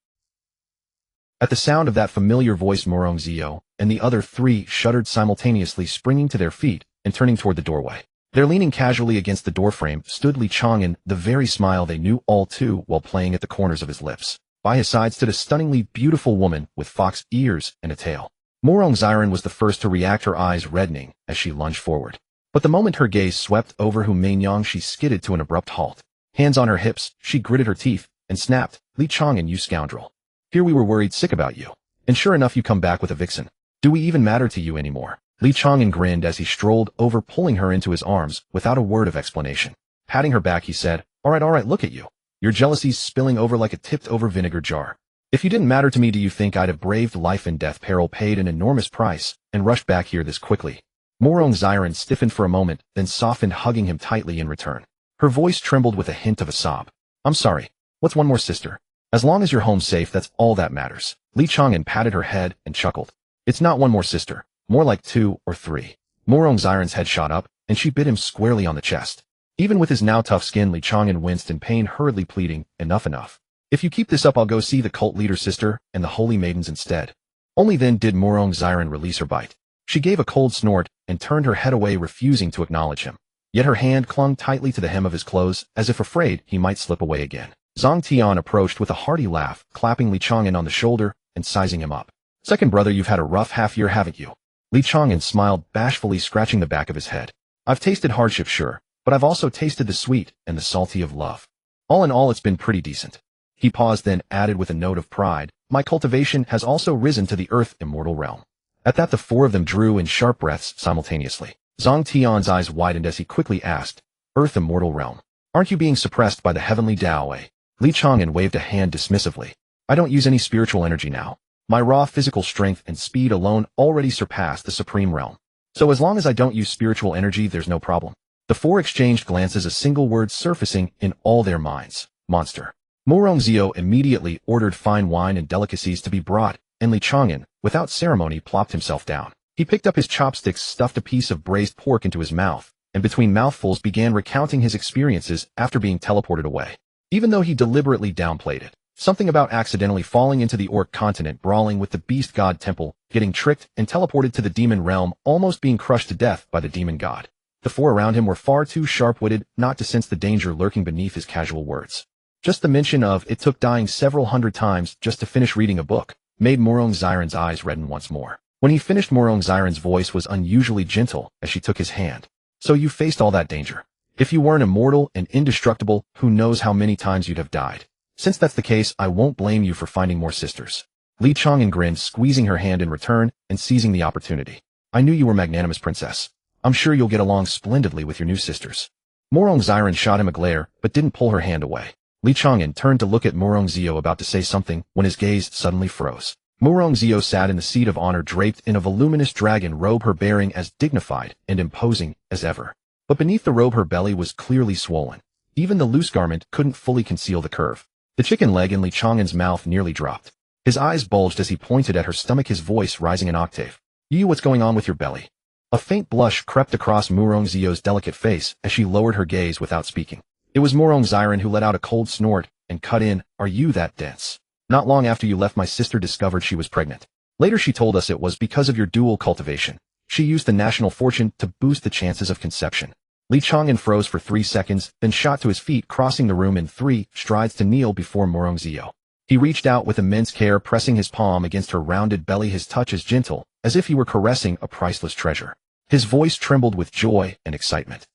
At the sound of that familiar voice, Morongzio and the other three shuddered simultaneously, springing to their feet and turning toward the doorway. There, leaning casually against the doorframe, stood Li Chang'an, the very smile they knew all too well playing at the corners of his lips. By his side stood a stunningly beautiful woman with fox ears and a tail. Morong Xiren was the first to react, her eyes reddening as she lunged forward. But the moment her gaze swept over Hu Meinyang, she skidded to an abrupt halt. Hands on her hips, she gritted her teeth and snapped, "Li Chang'an, you scoundrel. Here we were worried sick about you. And sure enough, you come back with a vixen. Do we even matter to you anymore?" Li Chang'an grinned as he strolled over, pulling her into his arms without a word of explanation. Patting her back, he said, all right, look at you. Your jealousy's spilling over like a tipped-over vinegar jar. If you didn't matter to me, do you think I'd have braved life and death peril, paid an enormous price, and rushed back here this quickly?" Morong Xiren stiffened for a moment, then softened, hugging him tightly in return. Her voice trembled with a hint of a sob. "I'm sorry. What's one more sister? As long as you're home safe, that's all that matters." Li Chang'an patted her head and chuckled. "It's not one more sister. More like 2 or 3. Morong Xiren's head shot up, and she bit him squarely on the chest. Even with his now tough skin, Li Chang'an winced in pain, hurriedly pleading, enough. "If you keep this up, I'll go see the cult leader sister and the holy maidens instead." Only then did Morong Xiren release her bite. She gave a cold snort and turned her head away, refusing to acknowledge him. Yet her hand clung tightly to the hem of his clothes, as if afraid he might slip away again. Zhang Tian approached with a hearty laugh, clapping Li Chang'an on the shoulder and sizing him up. "Second brother, you've had a rough half year, haven't you?" Li Chang'an smiled bashfully, scratching the back of his head. "I've tasted hardship, sure, but I've also tasted the sweet and the salty of love. All in all, it's been pretty decent." He paused, then added with a note of pride, "My cultivation has also risen to the Earth Immortal realm." At that, the four of them drew in sharp breaths simultaneously. Zhang Tian's eyes widened as he quickly asked, "Earth Immortal realm? Aren't you being suppressed by the heavenly Daowei?" Li Chang'an waved a hand dismissively. "I don't use any spiritual energy now. My raw physical strength and speed alone already surpass the supreme realm. So as long as I don't use spiritual energy, there's no problem." The four exchanged glances, a single word surfacing in all their minds: monster. Morongzio immediately ordered fine wine and delicacies to be brought, and Li Chang'an, without ceremony, plopped himself down. He picked up his chopsticks, stuffed a piece of braised pork into his mouth, and between mouthfuls began recounting his experiences after being teleported away. Even though he deliberately downplayed it, something about accidentally falling into the Orc continent, brawling with the beast god temple, getting tricked and teleported to the demon realm, almost being crushed to death by the demon god. The four around him were far too sharp-witted not to sense the danger lurking beneath his casual words. Just the mention of "it took dying several hundred times just to finish reading a book" made Morong Xiren's eyes redden once more. When he finished, Morong Xiren's voice was unusually gentle as she took his hand. "So you faced all that danger. If you weren't immortal and indestructible, who knows how many times you'd have died. Since that's the case, I won't blame you for finding more sisters." Li Chang'an grinned, squeezing her hand in return and seizing the opportunity. "I knew you were magnanimous, princess. I'm sure you'll get along splendidly with your new sisters." Morong Xiren shot him a glare, but didn't pull her hand away. Li Chang'an turned to look at Morongzio, about to say something, when his gaze suddenly froze. Morongzio sat in the seat of honor, draped in a voluminous dragon robe, her bearing as dignified and imposing as ever. But beneath the robe, her belly was clearly swollen. Even the loose garment couldn't fully conceal the curve. The chicken leg in Li Chang'an's mouth nearly dropped. His eyes bulged as he pointed at her stomach, his voice rising an octave. "You, what's going on with your belly?" A faint blush crept across Morongzio's delicate face as she lowered her gaze without speaking. It was Morong Xiren who let out a cold snort and cut in, "Are you that dense? Not long after you left, my sister discovered she was pregnant. Later she told us it was because of your dual cultivation. She used the national fortune to boost the chances of conception." Li Chang'an froze for 3 seconds, then shot to his feet, crossing the room in 3 strides to kneel before Morongzio. He reached out with immense care, pressing his palm against her rounded belly, his touch as gentle as if he were caressing a priceless treasure. His voice trembled with joy and excitement.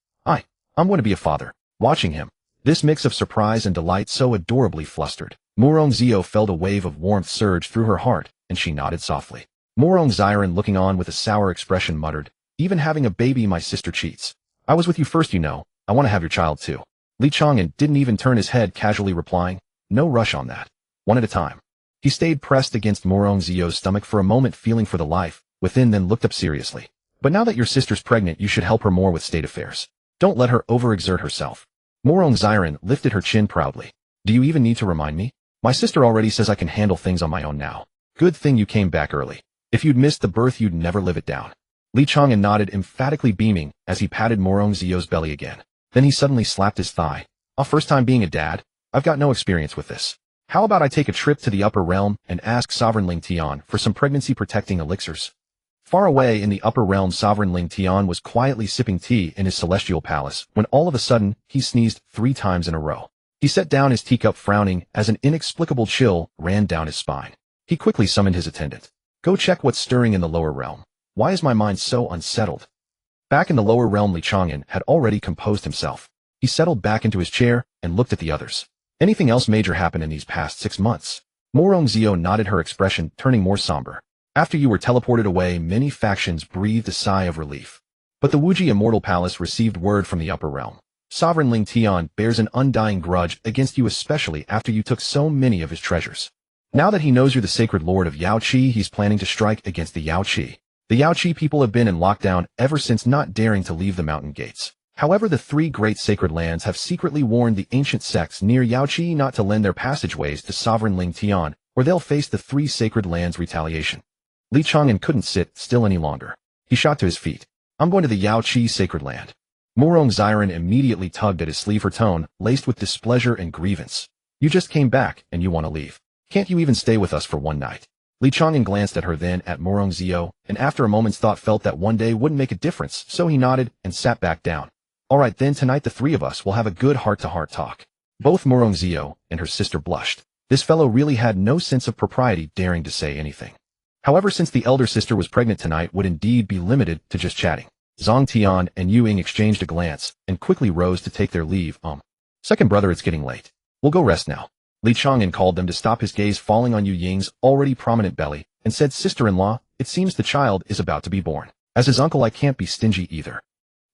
I'm going to be a father." Watching him, this mix of surprise and delight so adorably flustered, Morongzio felt a wave of warmth surge through her heart, and she nodded softly. Morongziren, looking on with a sour expression, muttered, "Even having a baby, my sister cheats. I was with you first, you know. I want to have your child too." Li Chang'an didn't even turn his head, casually replying, "No rush on that. One at a time." He stayed pressed against Morongzio's stomach for a moment, feeling for the life within, then looked up seriously. "But now that your sister's pregnant, you should help her more with state affairs. Don't let her overexert herself." Morongziren lifted her chin proudly. "Do you even need to remind me? My sister already says I can handle things on my own now. Good thing you came back early. If you'd missed the birth, you'd never live it down." Li Chang'an nodded, emphatically beaming as he patted Morongzio's belly again. Then he suddenly slapped his thigh. First time being a dad? I've got no experience with this. How about I take a trip to the upper realm and ask Sovereign Ling Tian for some pregnancy-protecting elixirs?" Far away in the upper realm, Sovereign Ling Tian was quietly sipping tea in his celestial palace when all of a sudden he sneezed 3 times in a row. He set down his teacup, frowning as an inexplicable chill ran down his spine. He quickly summoned his attendant. "Go check what's stirring in the lower realm. Why is my mind so unsettled?" Back in the lower realm, Li Chang'an had already composed himself. He settled back into his chair and looked at the others. "Anything else major happened in these past 6 months?" Morongzio nodded, her expression turning more somber. "After you were teleported away, many factions breathed a sigh of relief. But the Wuji Immortal Palace received word from the upper realm. Sovereign Ling Tian bears an undying grudge against you, especially after you took so many of his treasures. Now that he knows you're the sacred lord of Yaoqi, he's planning to strike against the Yaoqi. The Yaoqi people have been in lockdown ever since, not daring to leave the mountain gates. However, the 3 great sacred lands have secretly warned the ancient sects near Yaoqi not to lend their passageways to Sovereign Ling Tian, or they'll face the 3 sacred lands' retaliation." Li Chang'an couldn't sit still any longer. He shot to his feet. "I'm going to the Yaoqi sacred land." Morongziren immediately tugged at his sleeve, her tone laced with displeasure and grievance. "You just came back, and you want to leave. Can't you even stay with us for one night?" Li Chang'an glanced at her, then at Morongzio, and after a moment's thought felt that one day wouldn't make a difference, so he nodded and sat back down. "All right then, tonight the 3 of us will have a good heart-to-heart talk." Both Morongzio and her sister blushed. This fellow really had no sense of propriety, daring to say anything. However, since the elder sister was pregnant, tonight would indeed be limited to just chatting. Zhang Tian and Yu Ying exchanged a glance and quickly rose to take their leave. "Second brother, it's getting late. We'll go rest now." Li Chang'an called them to stop, his gaze falling on Yu Ying's already prominent belly, and said, "Sister-in-law, it seems the child is about to be born. As his uncle, I can't be stingy either."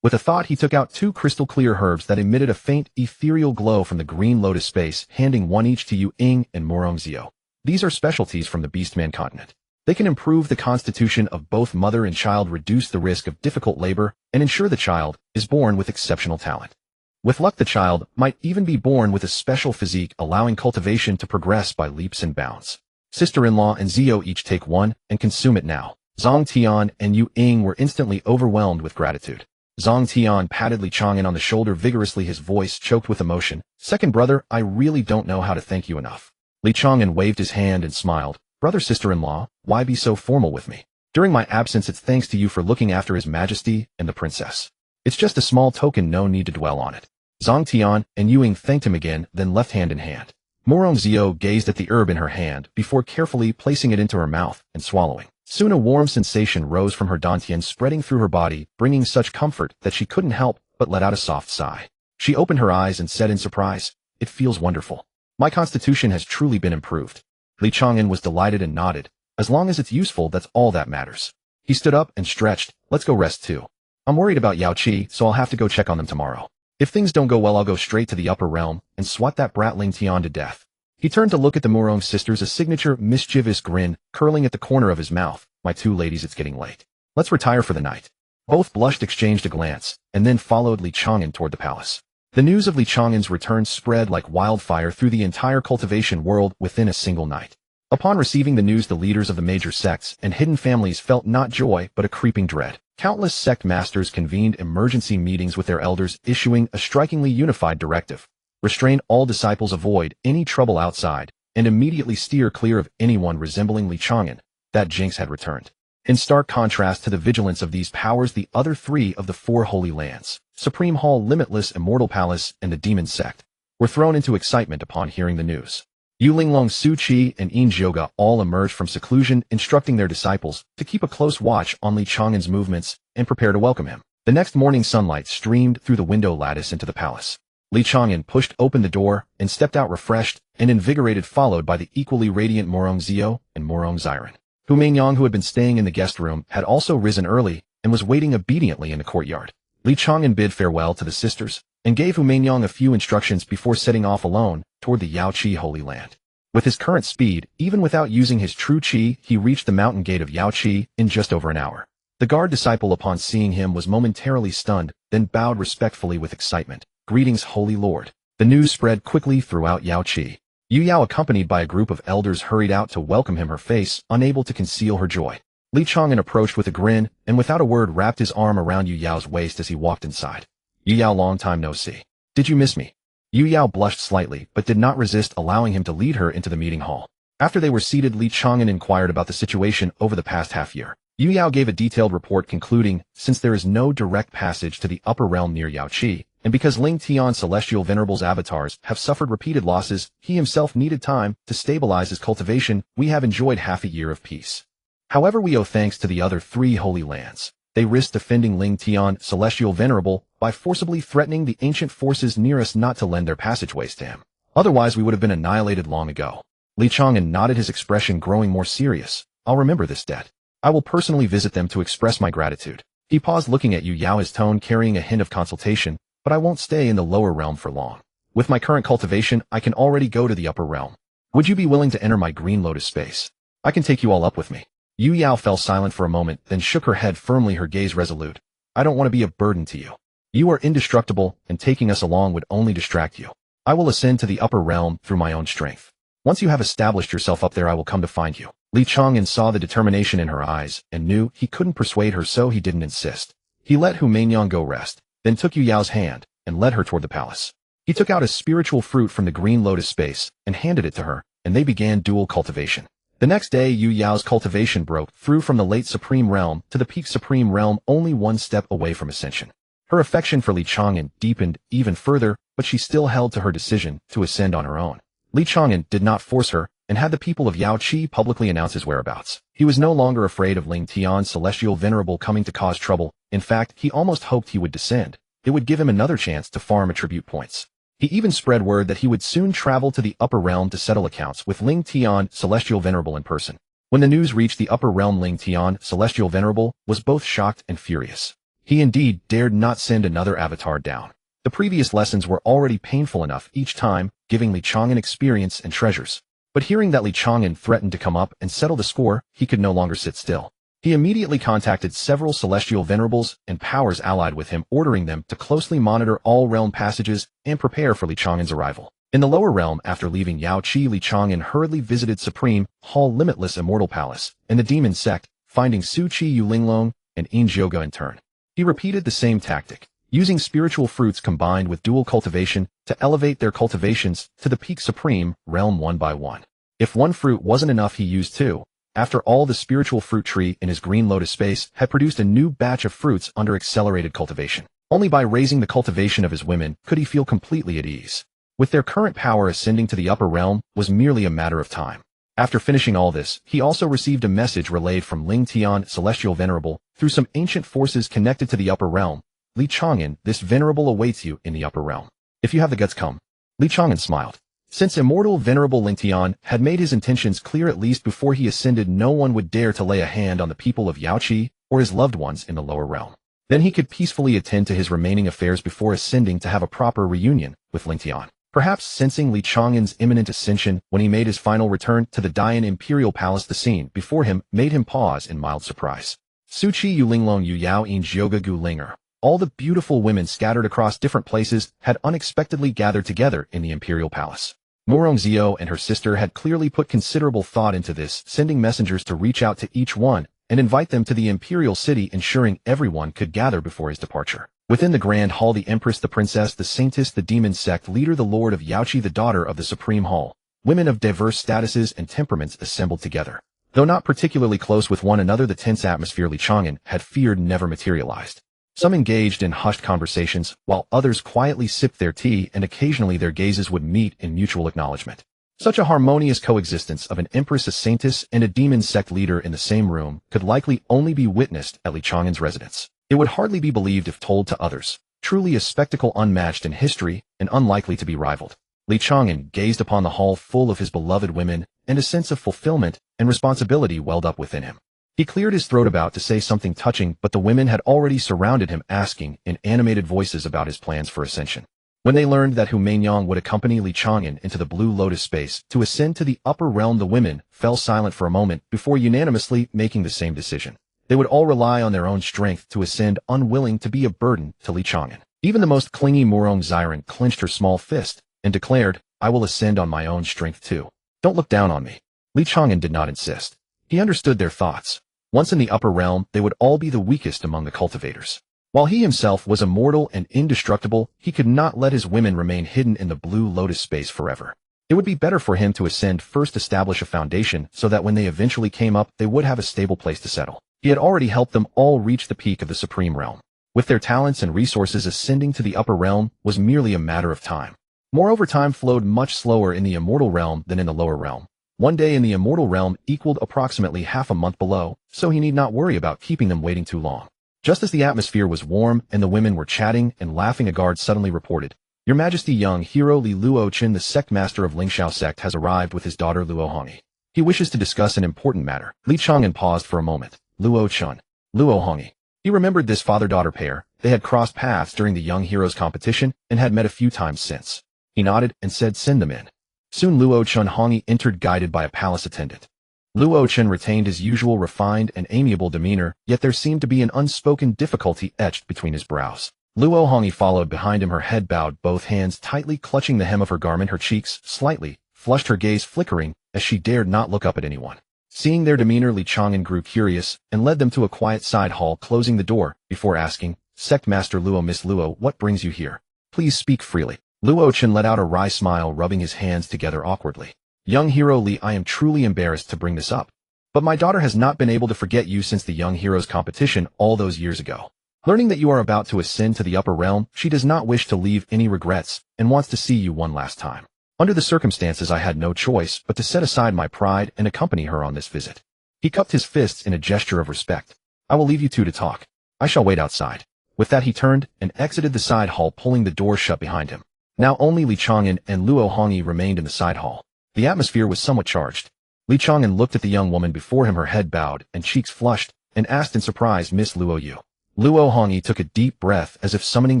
With a thought, he took out 2 crystal-clear herbs that emitted a faint, ethereal glow from the green lotus space, handing one each to Yu Ying and Morongzio. "These are specialties from the Beastman continent. They can improve the constitution of both mother and child, reduce the risk of difficult labor, and ensure the child is born with exceptional talent. With luck, the child might even be born with a special physique, allowing cultivation to progress by leaps and bounds. Sister-in-law and Zio each take one and consume it now." Zhang Tian and Yu Ying were instantly overwhelmed with gratitude. Zhang Tian patted Li Chang'an on the shoulder vigorously, his voice choked with emotion. "Second brother, I really don't know how to thank you enough." Li Chang'an waved his hand and smiled. "Brother, sister-in-law, why be so formal with me? During my absence, it's thanks to you for looking after His Majesty and the princess. It's just a small token, no need to dwell on it." Zhang Tian and Yu Ying thanked him again, then left hand in hand. Morongzio gazed at the herb in her hand before carefully placing it into her mouth and swallowing. Soon a warm sensation rose from her dantian, spreading through her body, bringing such comfort that she couldn't help but let out a soft sigh. She opened her eyes and said in surprise, "It feels wonderful. My constitution has truly been improved." Li Chang'an was delighted and nodded. "As long as it's useful, that's all that matters." He stood up and stretched. "Let's go rest too. I'm worried about Yaoqi, so I'll have to go check on them tomorrow. If things don't go well, I'll go straight to the upper realm and swat that brat Ling Tian to death." He turned to look at the Morong sisters, a signature mischievous grin curling at the corner of his mouth. "My 2 ladies, it's getting late. Let's retire for the night." Both blushed, exchanged a glance, and then followed Li Chang'an toward the palace. The news of Li Chang'an's return spread like wildfire through the entire cultivation world within a single night. Upon receiving the news, the leaders of the major sects and hidden families felt not joy but a creeping dread. Countless sect masters convened emergency meetings with their elders, issuing a strikingly unified directive. Restrain all disciples, avoid any trouble outside, and immediately steer clear of anyone resembling Li Chang'an. That jinx had returned. In stark contrast to the vigilance of these powers, the other three of the four holy lands, Supreme Hall, Limitless, Immortal Palace, and the Demon Sect, were thrown into excitement upon hearing the news. Yu Linglong, Su Qi, and Yin Zhouge all emerged from seclusion, instructing their disciples to keep a close watch on Li Chang'an's movements and prepare to welcome him. The next morning, sunlight streamed through the window lattice into the palace. Li Chang'an pushed open the door and stepped out refreshed and invigorated, followed by the equally radiant Morong Zio and Morong Xiren. Hu Mingyang, who had been staying in the guest room, had also risen early and was waiting obediently in the courtyard. Li Chang'an bid farewell to the sisters and gave Hu Mingyang a few instructions before setting off alone toward the Yaoqi Holy Land. With his current speed, even without using his true qi, he reached the mountain gate of Yaoqi in just over an hour. The guard disciple, upon seeing him, was momentarily stunned, then bowed respectfully with excitement. "Greetings, Holy Lord." The news spread quickly throughout Yaoqi. Yu Yao, accompanied by a group of elders, hurried out to welcome him, her face unable to conceal her joy. Li Chang'an approached with a grin, and without a word wrapped his arm around Yu Yao's waist as he walked inside. "Yu Yao, long time no see. Did you miss me?" Yu Yao blushed slightly, but did not resist allowing him to lead her into the meeting hall. After they were seated, Li Chang'an inquired about the situation over the past half-year. Yu Yao gave a detailed report, concluding, since there is no direct passage to the upper realm near Yaoqi, and because Ling Tian's celestial venerable's avatars have suffered repeated losses, he himself needed time to stabilize his cultivation. We have enjoyed half a year of peace. However, we owe thanks to the other three holy lands. They risked defending Ling Tian, celestial venerable, by forcibly threatening the ancient forces near us not to lend their passageways to him. Otherwise, we would have been annihilated long ago. Li Chang'an nodded, his expression growing more serious. "I'll remember this debt. I will personally visit them to express my gratitude." He paused, looking at Yu Yao, his tone carrying a hint of consultation. "But I won't stay in the lower realm for long. With my current cultivation, I can already go to the upper realm. Would you be willing to enter my green lotus space? I can take you all up with me." Yu Yao fell silent for a moment, then shook her head firmly, her gaze resolute. "I don't want to be a burden to you. You are indestructible, and taking us along would only distract you. I will ascend to the upper realm through my own strength. Once you have established yourself up there, I will come to find you." Li Chang'an saw the determination in her eyes and knew he couldn't persuade her, so he didn't insist. He let Hu Mingyang go rest, then took Yu Yao's hand and led her toward the palace. He took out a spiritual fruit from the green lotus space and handed it to her, and they began dual cultivation. The next day, Yu Yao's cultivation broke through from the late Supreme Realm to the peak Supreme Realm, only one step away from ascension. Her affection for Li Chang'an deepened even further, but she still held to her decision to ascend on her own. Li Chang'an did not force her, and had the people of Yaoqi publicly announce his whereabouts. He was no longer afraid of Ling Tian's celestial venerable coming to cause trouble. In fact, he almost hoped he would descend. It would give him another chance to farm attribute points. He even spread word that he would soon travel to the upper realm to settle accounts with Ling Tian, celestial venerable, in person. When the news reached the upper realm, Ling Tian, celestial venerable, was both shocked and furious. He indeed dared not send another avatar down. The previous lessons were already painful enough each time, giving Li Chang'an experience and treasures. But hearing that Li Chang'an threatened to come up and settle the score, he could no longer sit still. He immediately contacted several celestial venerables and powers allied with him, ordering them to closely monitor all realm passages and prepare for Li Chang'an's arrival. In the lower realm, after leaving Yaoqi, Li Chang'an hurriedly visited Supreme Hall, Limitless, Immortal Palace, and the Demon Sect, finding Su Qi, Yu Linglong, and Yin Zhouge in turn. He repeated the same tactic, using spiritual fruits combined with dual cultivation to elevate their cultivations to the peak Supreme Realm one by one. If one fruit wasn't enough, he used two. After all, the spiritual fruit tree in his green lotus space had produced a new batch of fruits under accelerated cultivation. Only by raising the cultivation of his women could he feel completely at ease. With their current power, ascending to the upper realm was merely a matter of time. After finishing all this, he also received a message relayed from Ling Tian, celestial venerable, through some ancient forces connected to the upper realm. "Li Chang'an, this venerable awaits you in the upper realm. If you have the guts, come." Li Chang'an smiled. Since immortal venerable Ling Tian had made his intentions clear, at least before he ascended, no one would dare to lay a hand on the people of Yaoqi or his loved ones in the lower realm. Then he could peacefully attend to his remaining affairs before ascending to have a proper reunion with Ling Tian. Perhaps sensing Li Chang'an's imminent ascension when he made his final return to the Dian Imperial Palace, the scene before him made him pause in mild surprise. Su Qi, Yu Linglong, Yu Yao, Yin Zhouge, Gu Linger, all the beautiful women scattered across different places, had unexpectedly gathered together in the Imperial Palace. Morong Zio and her sister had clearly put considerable thought into this, sending messengers to reach out to each one and invite them to the imperial city, ensuring everyone could gather before his departure. Within the grand hall, the empress, the princess, the saintess, the demon sect leader, the lord of Yaoqi, the daughter of the supreme hall, women of diverse statuses and temperaments assembled together. Though not particularly close with one another, the tense atmosphere Li Chang'an had feared never materialized. Some engaged in hushed conversations, while others quietly sipped their tea, and occasionally their gazes would meet in mutual acknowledgement. Such a harmonious coexistence of an empress, a saintess, and a demon sect leader in the same room could likely only be witnessed at Li Chang'an's residence. It would hardly be believed if told to others. Truly a spectacle unmatched in history and unlikely to be rivaled. Li Chang'an gazed upon the hall full of his beloved women, and a sense of fulfillment and responsibility welled up within him. He cleared his throat about to say something touching, but the women had already surrounded him, asking in animated voices about his plans for ascension. When they learned that Hu Meinyang would accompany Li Chang'an into the Blue Lotus space to ascend to the upper realm, the women fell silent for a moment before unanimously making the same decision. They would all rely on their own strength to ascend, unwilling to be a burden to Li Chang'an. Even the most clingy Murong Xiren clenched her small fist and declared, "I will ascend on my own strength too. Don't look down on me." Li Chang'an did not insist. He understood their thoughts. Once in the upper realm, they would all be the weakest among the cultivators. While he himself was immortal and indestructible, he could not let his women remain hidden in the Blue Lotus space forever. It would be better for him to ascend first, establish a foundation so that when they eventually came up, they would have a stable place to settle. He had already helped them all reach the peak of the Supreme Realm. With their talents and resources, ascending to the upper realm was merely a matter of time. Moreover, time flowed much slower in the Immortal Realm than in the lower realm. One day in the Immortal Realm equaled approximately half a month below, so he need not worry about keeping them waiting too long. Just as the atmosphere was warm and the women were chatting and laughing, a guard suddenly reported, "Your Majesty, young hero Li Luochen, the sect master of Lingxiao sect, has arrived with his daughter Luo Hongi. He wishes to discuss an important matter." Li Chang'an paused for a moment. Luo Chun. Luo Hongi. He remembered this father-daughter pair. They had crossed paths during the young heroes competition and had met a few times since. He nodded and said, "Send them in." Soon Luo Chun Hongi entered, guided by a palace attendant. Luo Chun retained his usual refined and amiable demeanor, yet there seemed to be an unspoken difficulty etched between his brows. Luo Hongi followed behind him, her head bowed, both hands tightly clutching the hem of her garment, her cheeks slightly flushed, her gaze flickering as she dared not look up at anyone. Seeing their demeanor, Li Chang'an grew curious and led them to a quiet side hall, closing the door before asking, "Sect Master Luo, Miss Luo, what brings you here? Please speak freely." Luo Chen let out a wry smile, rubbing his hands together awkwardly. "Young hero Li, I am truly embarrassed to bring this up, but my daughter has not been able to forget you since the young heroes competition all those years ago. Learning that you are about to ascend to the upper realm, she does not wish to leave any regrets and wants to see you one last time. Under the circumstances, I had no choice but to set aside my pride and accompany her on this visit." He cupped his fists in a gesture of respect. "I will leave you two to talk. I shall wait outside." With that, he turned and exited the side hall, pulling the door shut behind him. Now only Li Chang'an and Luo Hongi remained in the side hall. The atmosphere was somewhat charged. Li Chang'an looked at the young woman before him, her head bowed and cheeks flushed, and asked in surprise, "Miss Luo, you?" Luo Hongi took a deep breath as if summoning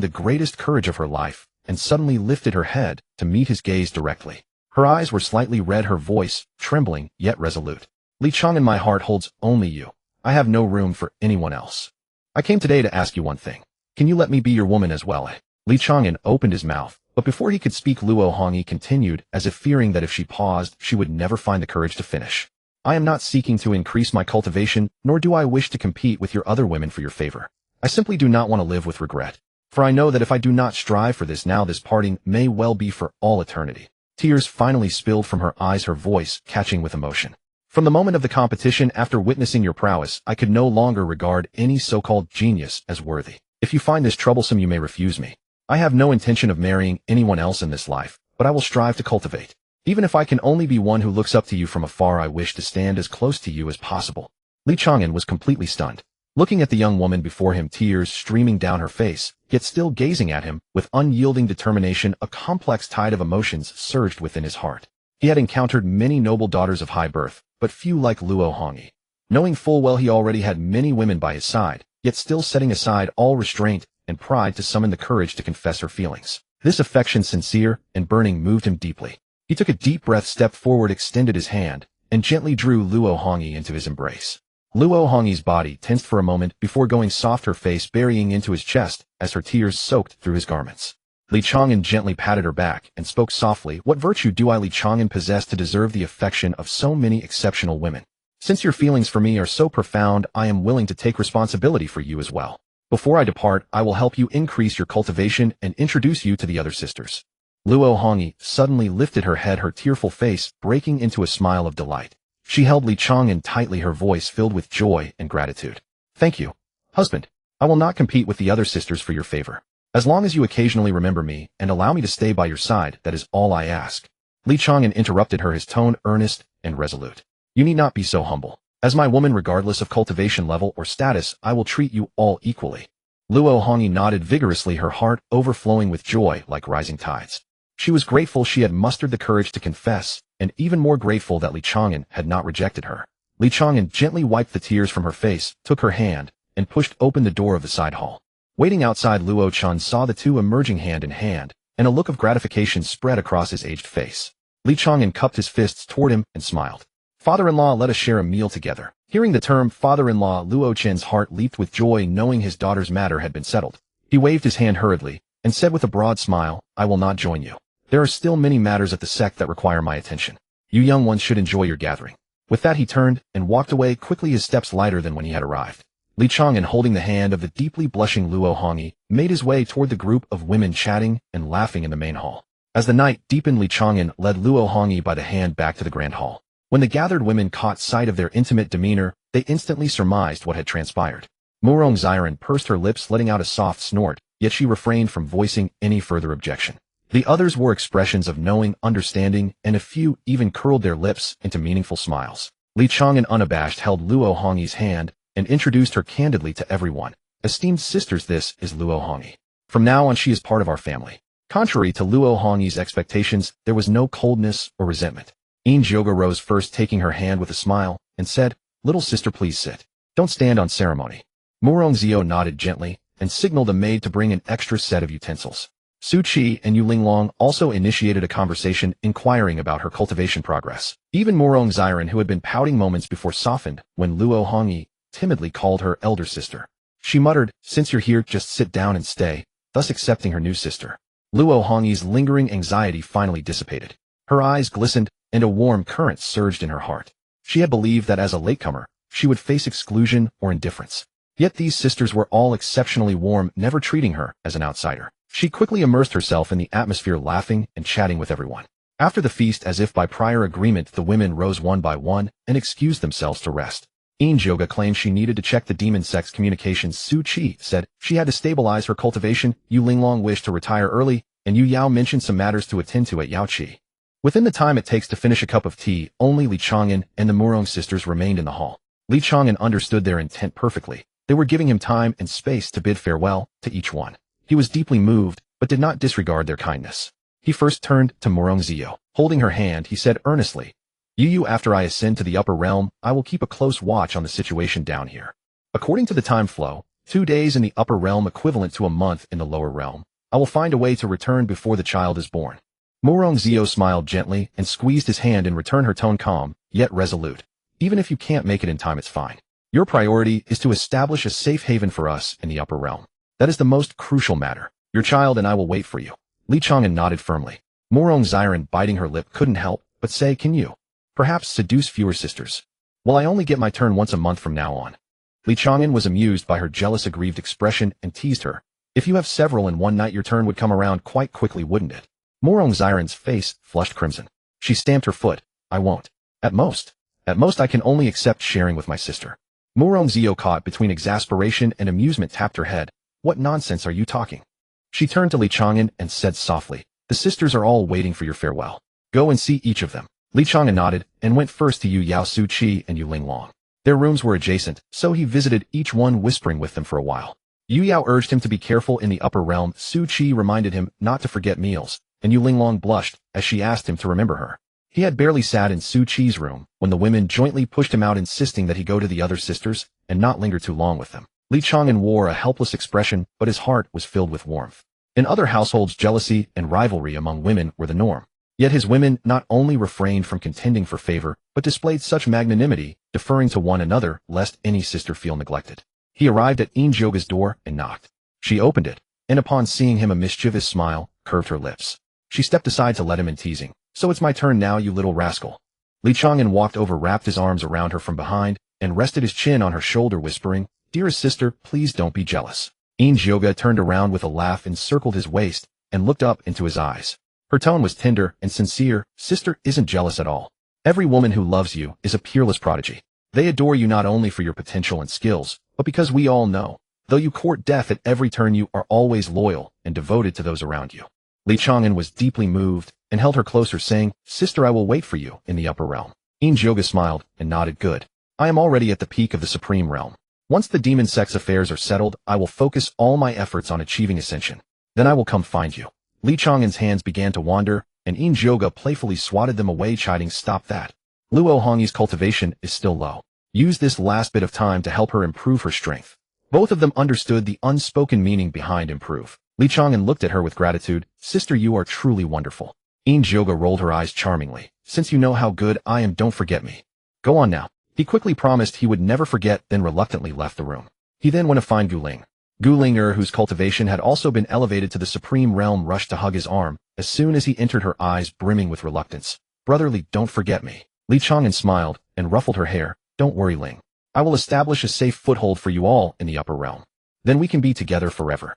the greatest courage of her life, and suddenly lifted her head to meet his gaze directly. Her eyes were slightly red, her voice trembling yet resolute. "Li Chang'an, my heart holds only you. I have no room for anyone else. I came today to ask you one thing. Can you let me be your woman as well?" Li Chang'an opened his mouth, but before he could speak, Luo Hongi continued, as if fearing that if she paused, she would never find the courage to finish. "I am not seeking to increase my cultivation, nor do I wish to compete with your other women for your favor. I simply do not want to live with regret. For I know that if I do not strive for this now, this parting may well be for all eternity." Tears finally spilled from her eyes, her voice catching with emotion. "From the moment of the competition, after witnessing your prowess, I could no longer regard any so-called genius as worthy. If you find this troublesome, you may refuse me. I have no intention of marrying anyone else in this life, but I will strive to cultivate. Even if I can only be one who looks up to you from afar, I wish to stand as close to you as possible." Li Chang'an was completely stunned. Looking at the young woman before him, tears streaming down her face, yet still gazing at him with unyielding determination, a complex tide of emotions surged within his heart. He had encountered many noble daughters of high birth, but few like Luo Hongi. Knowing full well he already had many women by his side, yet still setting aside all restraint and pride to summon the courage to confess her feelings. This affection, sincere and burning, moved him deeply. He took a deep breath, stepped forward, extended his hand, and gently drew Luo Hongi into his embrace. Luo Hongi's body tensed for a moment before going soft, her face burying into his chest as her tears soaked through his garments. Li Chang'an gently patted her back and spoke softly, "What virtue do I, Li Chang'an, possess to deserve the affection of so many exceptional women? Since your feelings for me are so profound, I am willing to take responsibility for you as well. Before I depart, I will help you increase your cultivation and introduce you to the other sisters. Luo Hongyi suddenly lifted her head, her tearful face breaking into a smile of delight. She held Li Chang'an tightly, her voice filled with joy and gratitude. Thank you, husband. I will not compete with the other sisters for your favor. As long as you occasionally remember me and allow me to stay by your side, that is all I ask. Li Chang'an interrupted her, his tone earnest and resolute. You need not be so humble. As my woman, regardless of cultivation level or status, I will treat you all equally. Luo Hongyi nodded vigorously, her heart overflowing with joy like rising tides. She was grateful she had mustered the courage to confess, and even more grateful that Li Chang'an had not rejected her. Li Chang'an gently wiped the tears from her face, took her hand, and pushed open the door of the side hall. Waiting outside, Luo Chun saw the two emerging hand in hand, and a look of gratification spread across his aged face. Li Chang'an cupped his fists toward him and smiled. Father-in-law, let us share a meal together. Hearing the term father-in-law, Luo Chen's heart leaped with joy, knowing his daughter's matter had been settled. He waved his hand hurriedly, and said with a broad smile, I will not join you. There are still many matters at the sect that require my attention. You young ones should enjoy your gathering. With that he turned and walked away quickly, his steps lighter than when he had arrived. Li Chang'an, holding the hand of the deeply blushing Luo Hongyi, made his way toward the group of women chatting and laughing in the main hall. As the night deepened, Li Chang'an led Luo Hongyi by the hand back to the grand hall. When the gathered women caught sight of their intimate demeanor, they instantly surmised what had transpired. Murong Xiren pursed her lips, letting out a soft snort, yet she refrained from voicing any further objection. The others wore expressions of knowing, understanding, and a few even curled their lips into meaningful smiles. Li Chang'an, unabashed, held Luo Hongyi's hand and introduced her candidly to everyone. Esteemed sisters, this is Luo Hongyi. From now on she is part of our family. Contrary to Luo Hongyi's expectations, there was no coldness or resentment. Jioga rose first, taking her hand with a smile, and said, Little sister, please sit. Don't stand on ceremony. Murong Zio nodded gently and signaled a maid to bring an extra set of utensils. Su Qi and Yu Linglong also initiated a conversation, inquiring about her cultivation progress. Even Murong Xiren, who had been pouting moments before, softened when Luo Hongyi timidly called her elder sister. She muttered, Since you're here, just sit down and stay, thus accepting her new sister. Luo Hongyi's lingering anxiety finally dissipated. Her eyes glistened, and a warm current surged in her heart. She had believed that as a latecomer, she would face exclusion or indifference. Yet these sisters were all exceptionally warm, never treating her as an outsider. She quickly immersed herself in the atmosphere, laughing and chatting with everyone. After the feast, as if by prior agreement, the women rose one by one and excused themselves to rest. Jioga claimed she needed to check the demon sect's communications. Su Qi said she had to stabilize her cultivation. Yu Linglong wished to retire early, and Yu Yao mentioned some matters to attend to at Yaoqi. Within the time it takes to finish a cup of tea, only Li Chang'an and the Murong sisters remained in the hall. Li Chang'an understood their intent perfectly. They were giving him time and space to bid farewell to each one. He was deeply moved, but did not disregard their kindness. He first turned to Murong Zio. Holding her hand, he said earnestly, Yu, after I ascend to the upper realm, I will keep a close watch on the situation down here. According to the time flow, 2 days in the upper realm equivalent to a month in the lower realm. I will find a way to return before the child is born. Murong Zio smiled gently and squeezed his hand in return, her tone calm, yet resolute. Even if you can't make it in time, it's fine. Your priority is to establish a safe haven for us in the upper realm. That is the most crucial matter. Your child and I will wait for you. Li Chang'an nodded firmly. Murong Xiren, biting her lip, couldn't help but say, Can you perhaps seduce fewer sisters? Will I only get my turn once a month from now on? Li Chang'an was amused by her jealous, aggrieved expression and teased her. If you have several in one night, your turn would come around quite quickly, wouldn't it? Murong Xiren's face flushed crimson. She stamped her foot. I won't. At most I can only accept sharing with my sister. Murong Zio, caught between exasperation and amusement, tapped her head. What nonsense are you talking? She turned to Li Chang'an and said softly, The sisters are all waiting for your farewell. Go and see each of them. Li Chang'an nodded and went first to Yu Yao, Su Qi, and Yu Linglong. Their rooms were adjacent, so he visited each one, whispering with them for a while. Yu Yao urged him to be careful in the upper realm. Su Qi reminded him not to forget meals, and Yu Linglong blushed as she asked him to remember her. He had barely sat in Su Qi's room when the women jointly pushed him out, insisting that he go to the other sisters and not linger too long with them. Li Chang'an wore a helpless expression, but his heart was filled with warmth. In other households, jealousy and rivalry among women were the norm. Yet his women not only refrained from contending for favor, but displayed such magnanimity, deferring to one another lest any sister feel neglected. He arrived at Jioga's door and knocked. She opened it, and upon seeing him, a mischievous smile curved her lips. She stepped aside to let him in, teasing, So it's my turn now, you little rascal. Li Chang'an walked over, wrapped his arms around her from behind, and rested his chin on her shoulder, whispering, "Dearest sister, please don't be jealous." Yoga turned around with a laugh, encircled his waist, and looked up into his eyes. Her tone was tender and sincere. "Sister isn't jealous at all. Every woman who loves you is a peerless prodigy. They adore you not only for your potential and skills, but because we all know, though you court death at every turn, you are always loyal and devoted to those around you." Li Chang'an was deeply moved and held her closer, saying, "Sister, I will wait for you in the upper realm." Yoga smiled and nodded. "Good. I am already at the peak of the supreme realm. Once the demon sex affairs are settled, I will focus all my efforts on achieving ascension. Then I will come find you." Li Chang'an's hands began to wander, and Yoga playfully swatted them away, chiding, "Stop that. Luo Hongyi's cultivation is still low. Use this last bit of time to help her improve her strength." Both of them understood the unspoken meaning behind improve. Li Chang'an looked at her with gratitude. "Sister, you are truly wonderful." Yoga rolled her eyes charmingly. "Since you know how good I am, don't forget me. Go on now." He quickly promised he would never forget, then reluctantly left the room. He then went to find Guling. Guling, whose cultivation had also been elevated to the supreme realm, rushed to hug his arm as soon as he entered, her eyes brimming with reluctance. "Brotherly, don't forget me." Li Chang'an smiled and ruffled her hair. "Don't worry, Ling. I will establish a safe foothold for you all in the upper realm. Then we can be together forever."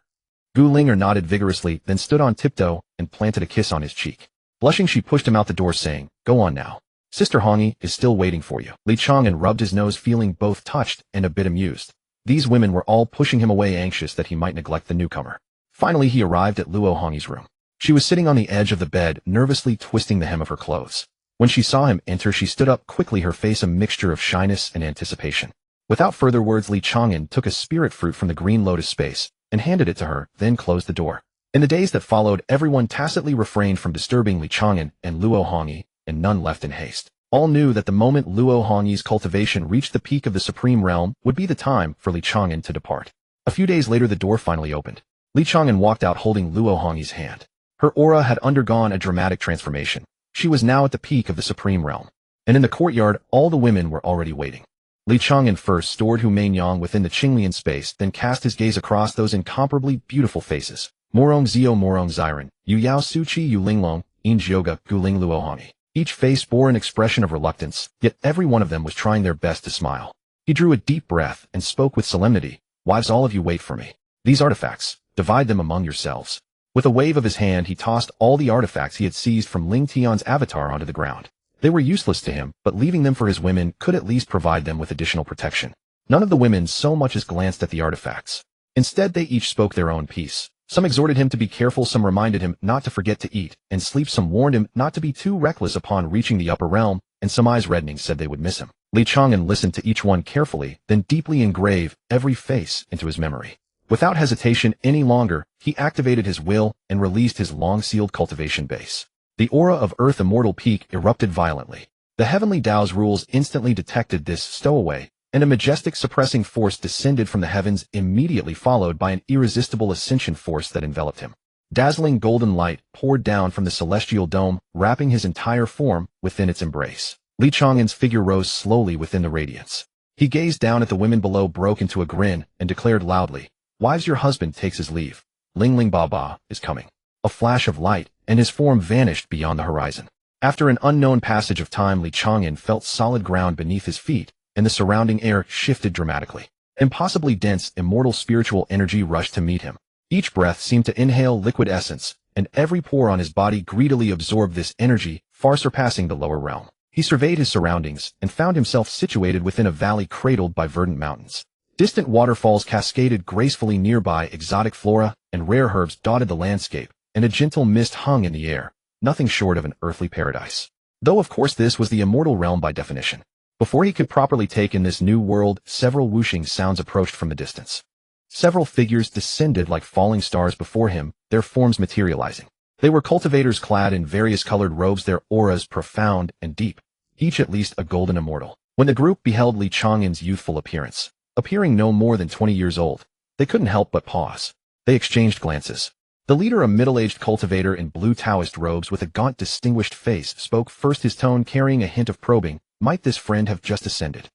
Guling nodded vigorously, then stood on tiptoe and planted a kiss on his cheek. Blushing, she pushed him out the door, saying, "Go on now. Sister Hongyi is still waiting for you." Li Chang'an rubbed his nose, feeling both touched and a bit amused. These women were all pushing him away, anxious that he might neglect the newcomer. Finally, he arrived at Luo Hongyi's room. She was sitting on the edge of the bed, nervously twisting the hem of her clothes. When she saw him enter, she stood up quickly, her face a mixture of shyness and anticipation. Without further words, Li Chang'an took a spirit fruit from the green lotus space and handed it to her, then closed the door. In the days that followed, everyone tacitly refrained from disturbing Li Chang'an and Luo Hongyi, and none left in haste. All knew that the moment Luo Hongyi's cultivation reached the peak of the supreme realm would be the time for Li Chang'an to depart. A few days later, the door finally opened. Li Chang'an walked out holding Luo Hongyi's hand. Her aura had undergone a dramatic transformation. She was now at the peak of the supreme realm. And in the courtyard, all the women were already waiting. Li Chang'an first stored Hu Mainyang within the Qinglian space, then cast his gaze across those incomparably beautiful faces. Morong Zio, Morong Ziren, Yu Yao Suchi, Yu Linglong, Yoga, Guling, Luo Hongyi. Each face bore an expression of reluctance, yet every one of them was trying their best to smile. He drew a deep breath and spoke with solemnity. "Wives, all of you, wait for me. These artifacts, divide them among yourselves." With a wave of his hand, he tossed all the artifacts he had seized from Ling Tian's avatar onto the ground. They were useless to him, but leaving them for his women could at least provide them with additional protection. None of the women so much as glanced at the artifacts. Instead, they each spoke their own piece. Some exhorted him to be careful, some reminded him not to forget to eat and sleep, some warned him not to be too reckless upon reaching the upper realm, and some, eyes reddening, said they would miss him. Li Chang'an listened to each one carefully, then deeply engraved every face into his memory. Without hesitation any longer, he activated his will and released his long-sealed cultivation base. The aura of Earth Immortal Peak erupted violently. The heavenly Tao's rules instantly detected this stowaway, and a majestic suppressing force descended from the heavens, immediately followed by an irresistible ascension force that enveloped him. Dazzling golden light poured down from the celestial dome, wrapping his entire form within its embrace. Li Chang'an's figure rose slowly within the radiance. He gazed down at the women below, broke into a grin, and declared loudly, "Wives, your husband takes his leave. Ling Ling Baba is coming." A flash of light, and his form vanished beyond the horizon. After an unknown passage of time, Li Chang'an felt solid ground beneath his feet, and the surrounding air shifted dramatically. Impossibly dense, immortal spiritual energy rushed to meet him. Each breath seemed to inhale liquid essence, and every pore on his body greedily absorbed this energy, far surpassing the lower realm. He surveyed his surroundings and found himself situated within a valley cradled by verdant mountains. Distant waterfalls cascaded gracefully nearby, exotic flora and rare herbs dotted the landscape, and a gentle mist hung in the air, nothing short of an earthly paradise. Though of course this was the immortal realm by definition. Before he could properly take in this new world, several whooshing sounds approached from the distance. Several figures descended like falling stars before him, their forms materializing. They were cultivators clad in various colored robes, their auras profound and deep, each at least a golden immortal. When the group beheld Li Chang'an's youthful appearance, appearing no more than 20 years old, they couldn't help but pause. They exchanged glances. The leader, a middle-aged cultivator in blue Taoist robes with a gaunt, distinguished face, spoke first, his tone carrying a hint of probing. "Might this friend have just ascended?"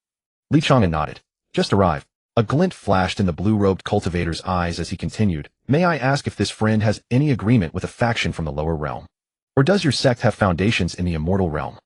Li Chang'an nodded. "Just arrived." A glint flashed in the blue-robed cultivator's eyes as he continued, "May I ask if this friend has any agreement with a faction from the lower realm? Or does your sect have foundations in the immortal realm?"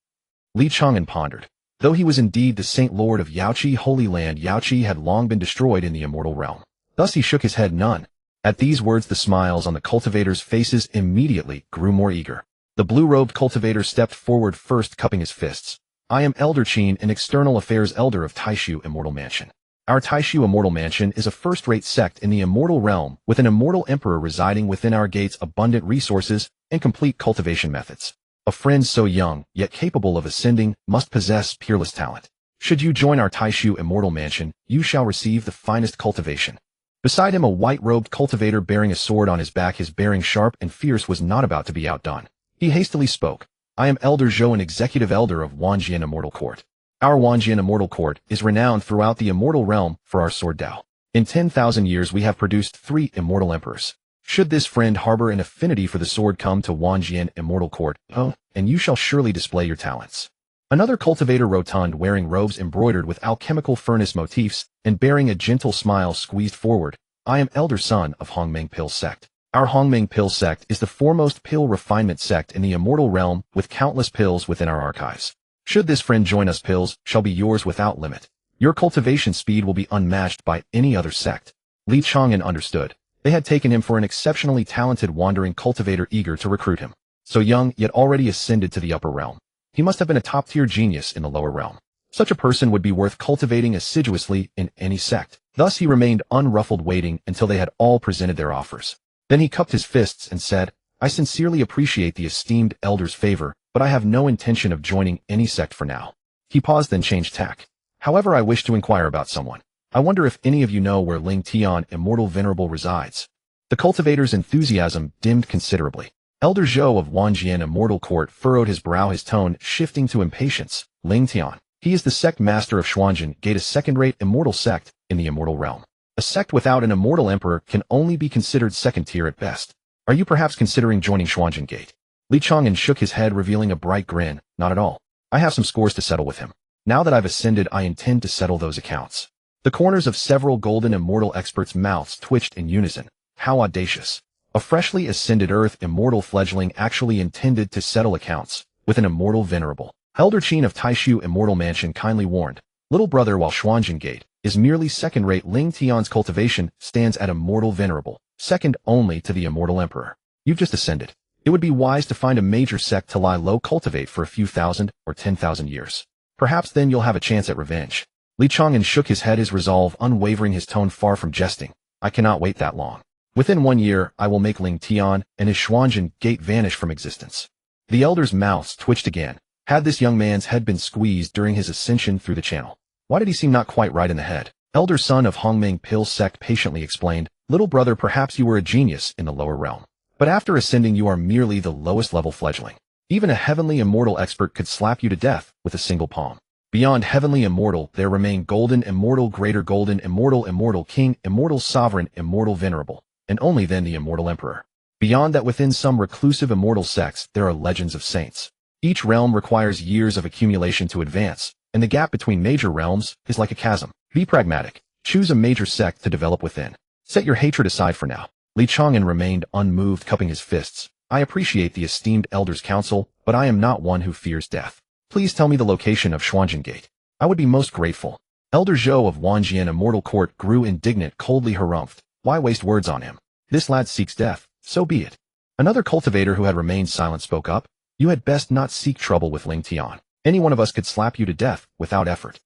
Li Chang'an pondered. Though he was indeed the Saint Lord of Yaoqi Holy Land, Yaoqi had long been destroyed in the immortal realm. Thus he shook his head none. At these words the smiles on the cultivators' faces immediately grew more eager. The blue-robed cultivator stepped forward first, cupping his fists. I am Elder Qin, an external affairs elder of Taishu Immortal Mansion. Our Taishu Immortal Mansion is a first-rate sect in the immortal realm, with an immortal emperor residing within our gates, abundant resources, and complete cultivation methods. A friend so young, yet capable of ascending, must possess peerless talent. Should you join our Taishu Immortal Mansion, you shall receive the finest cultivation. Beside him a white-robed cultivator bearing a sword on his back, his bearing sharp and fierce, was not about to be outdone. He hastily spoke. I am Elder Zhou, an executive elder of Wanjian Immortal Court. Our Wanjian Immortal Court is renowned throughout the immortal realm for our sword Dao. In 10,000 years we have produced 3 immortal emperors. Should this friend harbor an affinity for the sword, come to Wanjian Immortal Court, and you shall surely display your talents. Another cultivator, rotund, wearing robes embroidered with alchemical furnace motifs, and bearing a gentle smile, squeezed forward. I am Elder Son of Hongmeng Pill Sect. Our Hongmeng Pill Sect is the foremost pill refinement sect in the immortal realm, with countless pills within our archives. Should this friend join us, pills shall be yours without limit. Your cultivation speed will be unmatched by any other sect. Li Chang'an understood. They had taken him for an exceptionally talented wandering cultivator eager to recruit him. So young, yet already ascended to the upper realm. He must have been a top-tier genius in the lower realm. Such a person would be worth cultivating assiduously in any sect. Thus he remained unruffled, waiting until they had all presented their offers. Then he cupped his fists and said, I sincerely appreciate the esteemed elder's favor, but I have no intention of joining any sect for now. He paused, then changed tack. However, I wish to inquire about someone. I wonder if any of you know where Ling Tian, Immortal Venerable, resides. The cultivator's enthusiasm dimmed considerably. Elder Zhou of Wanjian Immortal Court furrowed his brow, his tone shifting to impatience. Ling Tian. He is the sect master of Xuanzhen Gate, a second-rate immortal sect in the immortal realm. A sect without an immortal emperor can only be considered second-tier at best. Are you perhaps considering joining Xuanzhen Gate? Li Chang'an shook his head, revealing a bright grin. Not at all. I have some scores to settle with him. Now that I've ascended, I intend to settle those accounts. The corners of several golden immortal experts' mouths twitched in unison. How audacious. A freshly ascended earth immortal fledgling actually intended to settle accounts with an immortal venerable. Elder Qin of Taishu Immortal Mansion kindly warned, little brother, while Xuanzhen Gate is merely second-rate, Ling Tian's cultivation stands at immortal venerable, second only to the immortal emperor. You've just ascended. It would be wise to find a major sect to lie low, cultivate for a few thousand or 10,000 years. Perhaps then you'll have a chance at revenge. Li Chang'an shook his head, his resolve unwavering, his tone far from jesting. I cannot wait that long. Within 1 year, I will make Ling Tian and his Xuanzhen Gate vanish from existence. The elder's mouths twitched again. Had this young man's head been squeezed during his ascension through the channel? Why did he seem not quite right in the head? Elder Son of Hongmeng Pill Sect patiently explained, little brother, perhaps you were a genius in the lower realm. But after ascending, you are merely the lowest level fledgling. Even a heavenly immortal expert could slap you to death with a single palm. Beyond heavenly immortal, there remain golden immortal, greater golden immortal, immortal king, immortal sovereign, immortal venerable, and only then the immortal emperor. Beyond that, within some reclusive immortal sects, there are legends of saints. Each realm requires years of accumulation to advance, and the gap between major realms is like a chasm. Be pragmatic. Choose a major sect to develop within. Set your hatred aside for now. Li Chang'an remained unmoved, cupping his fists. I appreciate the esteemed elder's counsel, but I am not one who fears death. Please tell me the location of Xuanzhen Gate. I would be most grateful. Elder Zhou of Wanjian Immortal Court grew indignant, coldly harumphed. Why waste words on him? This lad seeks death. So be it. Another cultivator who had remained silent spoke up. You had best not seek trouble with Ling Tian. Any one of us could slap you to death without effort.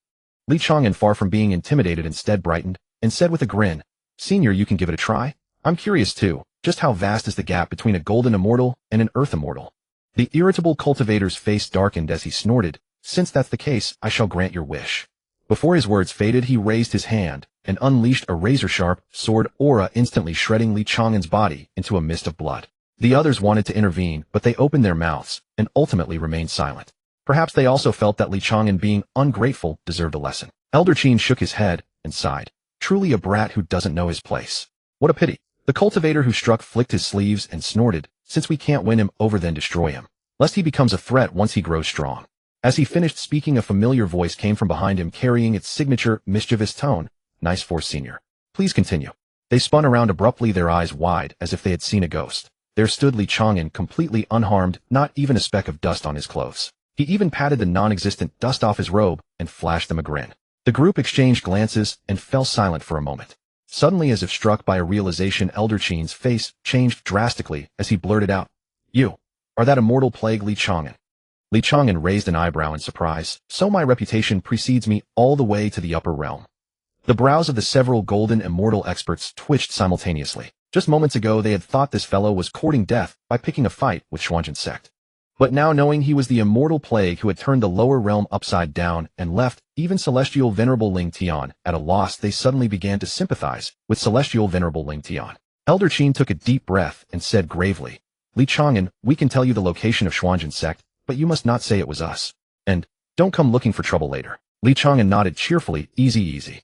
Li Chang'an, far from being intimidated, instead brightened and said with a grin, Senior, you can give it a try. I'm curious too. Just how vast is the gap between a golden immortal and an earth immortal? The irritable cultivator's face darkened as he snorted. Since that's the case, I shall grant your wish. Before his words faded, he raised his hand and unleashed a razor-sharp sword aura, instantly shredding Li Chang'an's body into a mist of blood. The others wanted to intervene, but they opened their mouths and ultimately remained silent. Perhaps they also felt that Li Chang'an, being ungrateful, deserved a lesson. Elder Qin shook his head and sighed. Truly a brat who doesn't know his place. What a pity. The cultivator who struck flicked his sleeves and snorted. Since we can't win him over, then destroy him, lest he becomes a threat once he grows strong. As he finished speaking, a familiar voice came from behind him, carrying its signature, mischievous tone. Nice force, Senior. Please continue. They spun around abruptly, their eyes wide as if they had seen a ghost. There stood Li Chang'an, completely unharmed, not even a speck of dust on his clothes. He even patted the non-existent dust off his robe and flashed them a grin. The group exchanged glances and fell silent for a moment. Suddenly, as if struck by a realization, Elder Qin's face changed drastically as he blurted out, "You are that immortal plague Li Chang'an?" Li Chang'an raised an eyebrow in surprise. "So my reputation precedes me all the way to the upper realm." The brows of the several golden immortal experts twitched simultaneously. Just moments ago they had thought this fellow was courting death by picking a fight with Chang'an sect. But now, knowing he was the immortal plague who had turned the lower realm upside down and left even celestial venerable Ling Tian at a loss, they suddenly began to sympathize with celestial venerable Ling Tian. Elder Qin took a deep breath and said gravely, "Li Chang'an, we can tell you the location of Chang'an sect, but you must not say it was us. And don't come looking for trouble later." Li Chang'an nodded cheerfully, easy.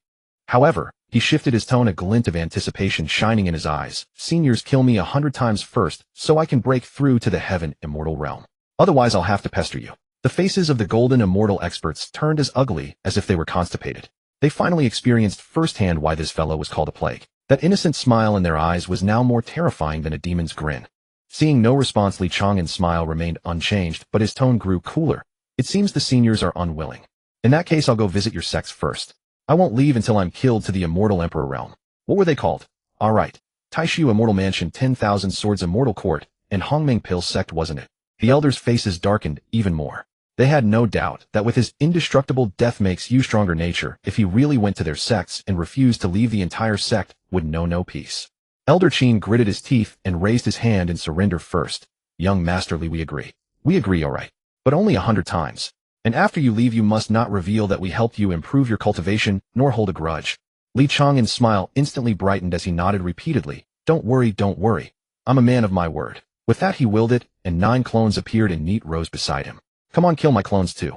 However, he shifted his tone, a glint of anticipation shining in his eyes. "Seniors, kill me 100 times first so I can break through to the heaven immortal realm. Otherwise I'll have to pester you." The faces of the golden immortal experts turned as ugly as if they were constipated. They finally experienced firsthand why this fellow was called a plague. That innocent smile in their eyes was now more terrifying than a demon's grin. Seeing no response, Li Chang'an's smile remained unchanged, but his tone grew cooler. "It seems the seniors are unwilling. In that case, I'll go visit your sects first. I won't leave until I'm killed to the immortal emperor realm." What were they called? All right. Taishu Immortal Mansion, 10,000 Swords Immortal Court, and Hongmeng Pill sect, wasn't it? The elders' faces darkened even more. They had no doubt that with his indestructible death makes you stronger nature, if he really went to their sects and refused to leave, the entire sect would know no peace. Elder Qin gritted his teeth and raised his hand in surrender. "First, young Master Li, we agree. We agree, all right. But only 100 times. And after you leave, you must not reveal that we helped you improve your cultivation, nor hold a grudge." Li Chang'an's smile instantly brightened as he nodded repeatedly. Don't worry. I'm a man of my word." With that he willed it, and 9 clones appeared in neat rows beside him. "Come on, kill my clones too."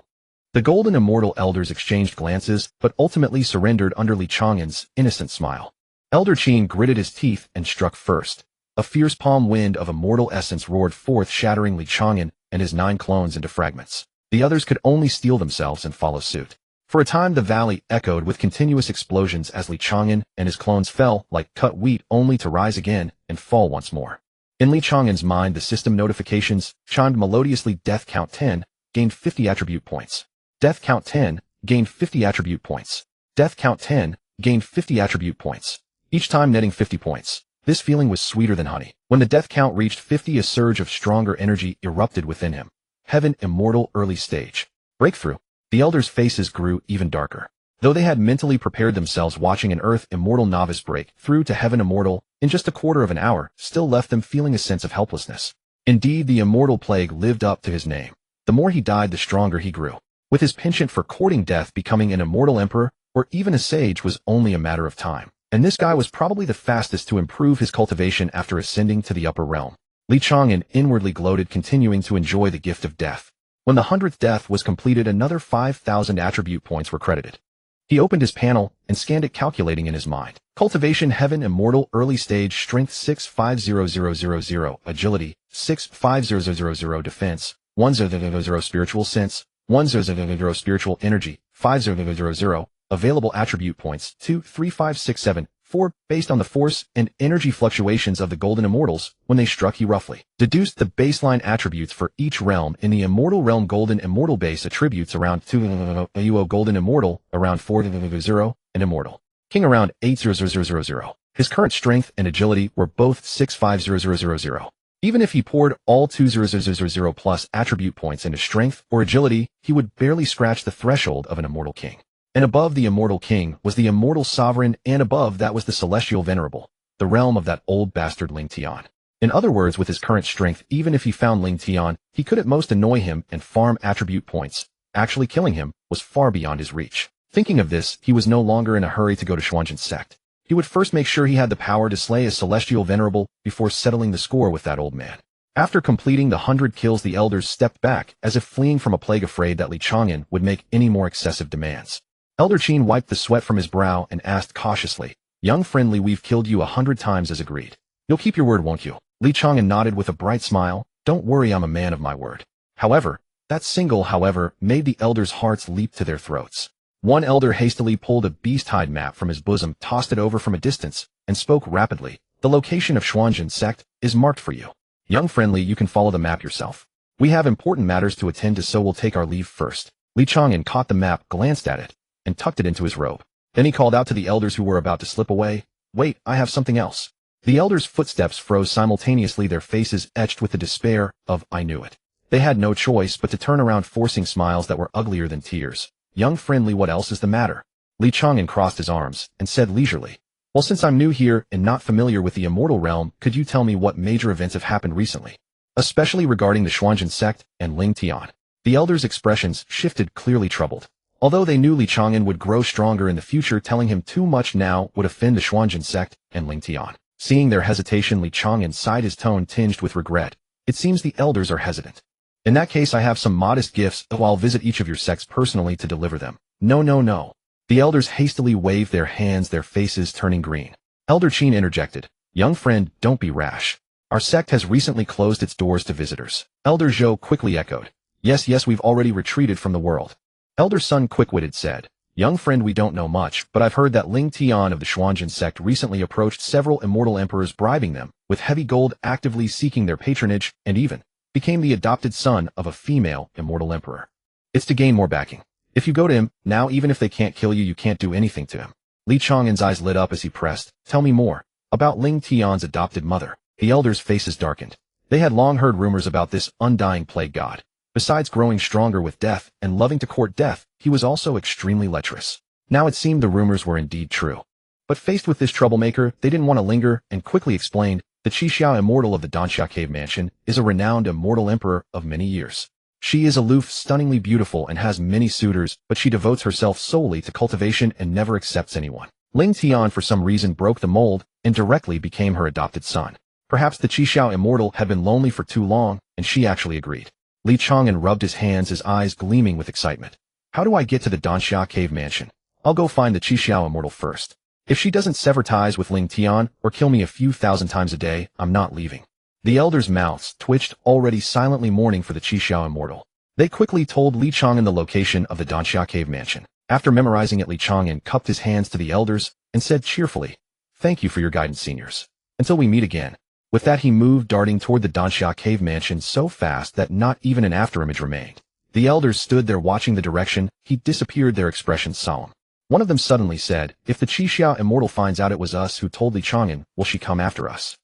The golden immortal elders exchanged glances, but ultimately surrendered under Li Chang'an's innocent smile. Elder Qin gritted his teeth and struck first. A fierce palm wind of immortal essence roared forth, shattering Li Chang'an and his 9 clones into fragments. The others could only steel themselves and follow suit. For a time the valley echoed with continuous explosions as Li Chang'an and his clones fell like cut wheat, only to rise again and fall once more. In Li Chang'an's mind, the system notifications chimed melodiously. Death count 10, gained 50 attribute points. Death count 10, gained 50 attribute points. Death count 10, gained 50 attribute points. Each time netting 50 points. This feeling was sweeter than honey. When the death count reached 50, a surge of stronger energy erupted within him. Heaven immortal early stage. Breakthrough. The elders' faces grew even darker. Though they had mentally prepared themselves, watching an earth immortal novice break through to heaven immortal in just a quarter of an hour still left them feeling a sense of helplessness. Indeed, the immortal plague lived up to his name. The more he died, the stronger he grew. With his penchant for courting death, becoming an immortal emperor or even a sage was only a matter of time. And this guy was probably the fastest to improve his cultivation after ascending to the upper realm. Li Chang'an inwardly gloated, continuing to enjoy the gift of death. When the 100th death was completed, another 5,000 attribute points were credited. He opened his panel and scanned it, calculating in his mind. Cultivation heaven immortal early stage, strength 650,000, agility 650,000, defense 1,000, spiritual sense 1,000, spiritual energy 5,000, available attribute points 2, 3, 5, 6, 7, 4. Based on the force and energy fluctuations of the golden immortals, when they struck, he roughly deduced the baseline attributes for each realm. In the immortal realm, golden immortal base attributes around 2, golden immortal around 4, and immortal king around 8,000. His current strength and agility were both 650,000. Even if he poured all 2,000 plus attribute points into strength or agility, he would barely scratch the threshold of an immortal king. And above the immortal king was the immortal sovereign, and above that was the celestial venerable, the realm of that old bastard Ling Tian. In other words, with his current strength, even if he found Ling Tian, he could at most annoy him and farm attribute points. Actually killing him was far beyond his reach. Thinking of this, he was no longer in a hurry to go to Chang'an's sect. He would first make sure he had the power to slay a celestial venerable before settling the score with that old man. After completing the 100 kills, the elders stepped back, as if fleeing from a plague, afraid that Li Chang'an would make any more excessive demands. Elder Qin wiped the sweat from his brow and asked cautiously, "Young friendly, we've killed you 100 times as agreed. You'll keep your word, won't you?" Li Chang'an nodded with a bright smile. "Don't worry, I'm a man of my word." However, that single however made the elders' hearts leap to their throats. One elder hastily pulled a beast-hide map from his bosom, tossed it over from a distance, and spoke rapidly. "The location of Chang'an sect is marked for you. Young friendly, you can follow the map yourself." We have important matters to attend to, so we'll take our leave first. Li Chang'an caught the map, glanced at it, and tucked it into his robe. Then he called out to the elders who were about to slip away, "Wait, I have something else." The elders' footsteps froze simultaneously, their faces etched with the despair of "I knew it." They had no choice but to turn around, forcing smiles that were uglier than tears. "Young friendly, what else is the matter?" Li Chang'an crossed his arms and said leisurely, "Well, since I'm new here and not familiar with the immortal realm, could you tell me what major events have happened recently? Especially regarding the Chang'an sect and Ling Tian." The elders' expressions shifted, clearly troubled. Although they knew Li Chang'an would grow stronger in the future, telling him too much now would offend the Chang'an sect and Ling Tian. Seeing their hesitation, Li Chang'an sighed, his tone tinged with regret. "It seems the elders are hesitant. In that case, I have some modest gifts, though I'll visit each of your sects personally to deliver them." "No, no, no." The elders hastily waved their hands, their faces turning green. Elder Qin interjected, "Young friend, don't be rash. Our sect has recently closed its doors to visitors." Elder Zhou quickly echoed, Yes, we've already retreated from the world." Elder Sun quick-witted said, "Young friend, we don't know much, but I've heard that Ling Tian of the Chang'an sect recently approached several immortal emperors, bribing them with heavy gold, actively seeking their patronage, and even became the adopted son of a female immortal emperor. It's to gain more backing. If you go to him, now even if they can't kill you, you can't do anything to him." Li Chang'an's eyes lit up as he pressed, "Tell me more about Ling Tian's adopted mother." The elders' faces darkened. They had long heard rumors about this undying plague god. Besides growing stronger with death and loving to court death, he was also extremely lecherous. Now it seemed the rumors were indeed true. But faced with this troublemaker, they didn't want to linger and quickly explained, "The Qixiao immortal of the Danxia Cave Mansion is a renowned immortal emperor of many years. She is aloof, stunningly beautiful, and has many suitors, but she devotes herself solely to cultivation and never accepts anyone." Ling Tian for some reason broke the mold and directly became her adopted son. Perhaps the Qixiao immortal had been lonely for too long, and she actually agreed. Li Chang'an rubbed his hands, his eyes gleaming with excitement. "How do I get to the Danxia Cave Mansion? I'll go find the Qixiao immortal first. If she doesn't sever ties with Ling Tian or kill me a few thousand times a day, I'm not leaving." The elders' mouths twitched, already silently mourning for the Qixiao immortal. They quickly told Li Chang'an the location of the Danxia Cave Mansion. After memorizing it, Li Chang'an cupped his hands to the elders and said cheerfully, "Thank you for your guidance, seniors. Until we meet again." With that, he moved, darting toward the Danxia Cave Mansion so fast that not even an afterimage remained. The elders stood there watching the direction he disappeared, their expressions solemn. One of them suddenly said, "If the Qixiao immortal finds out it was us who told Li Chang'an, will she come after us?"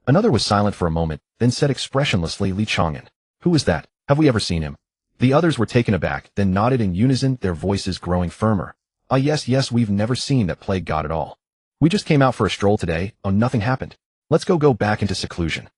Another was silent for a moment, then said expressionlessly, "Li Chang'an. Who is that? Have we ever seen him?" The others were taken aback, then nodded in unison, their voices growing firmer. "Ah, yes, we've never seen that plague god at all. We just came out for a stroll today, nothing happened. Let's go back into seclusion."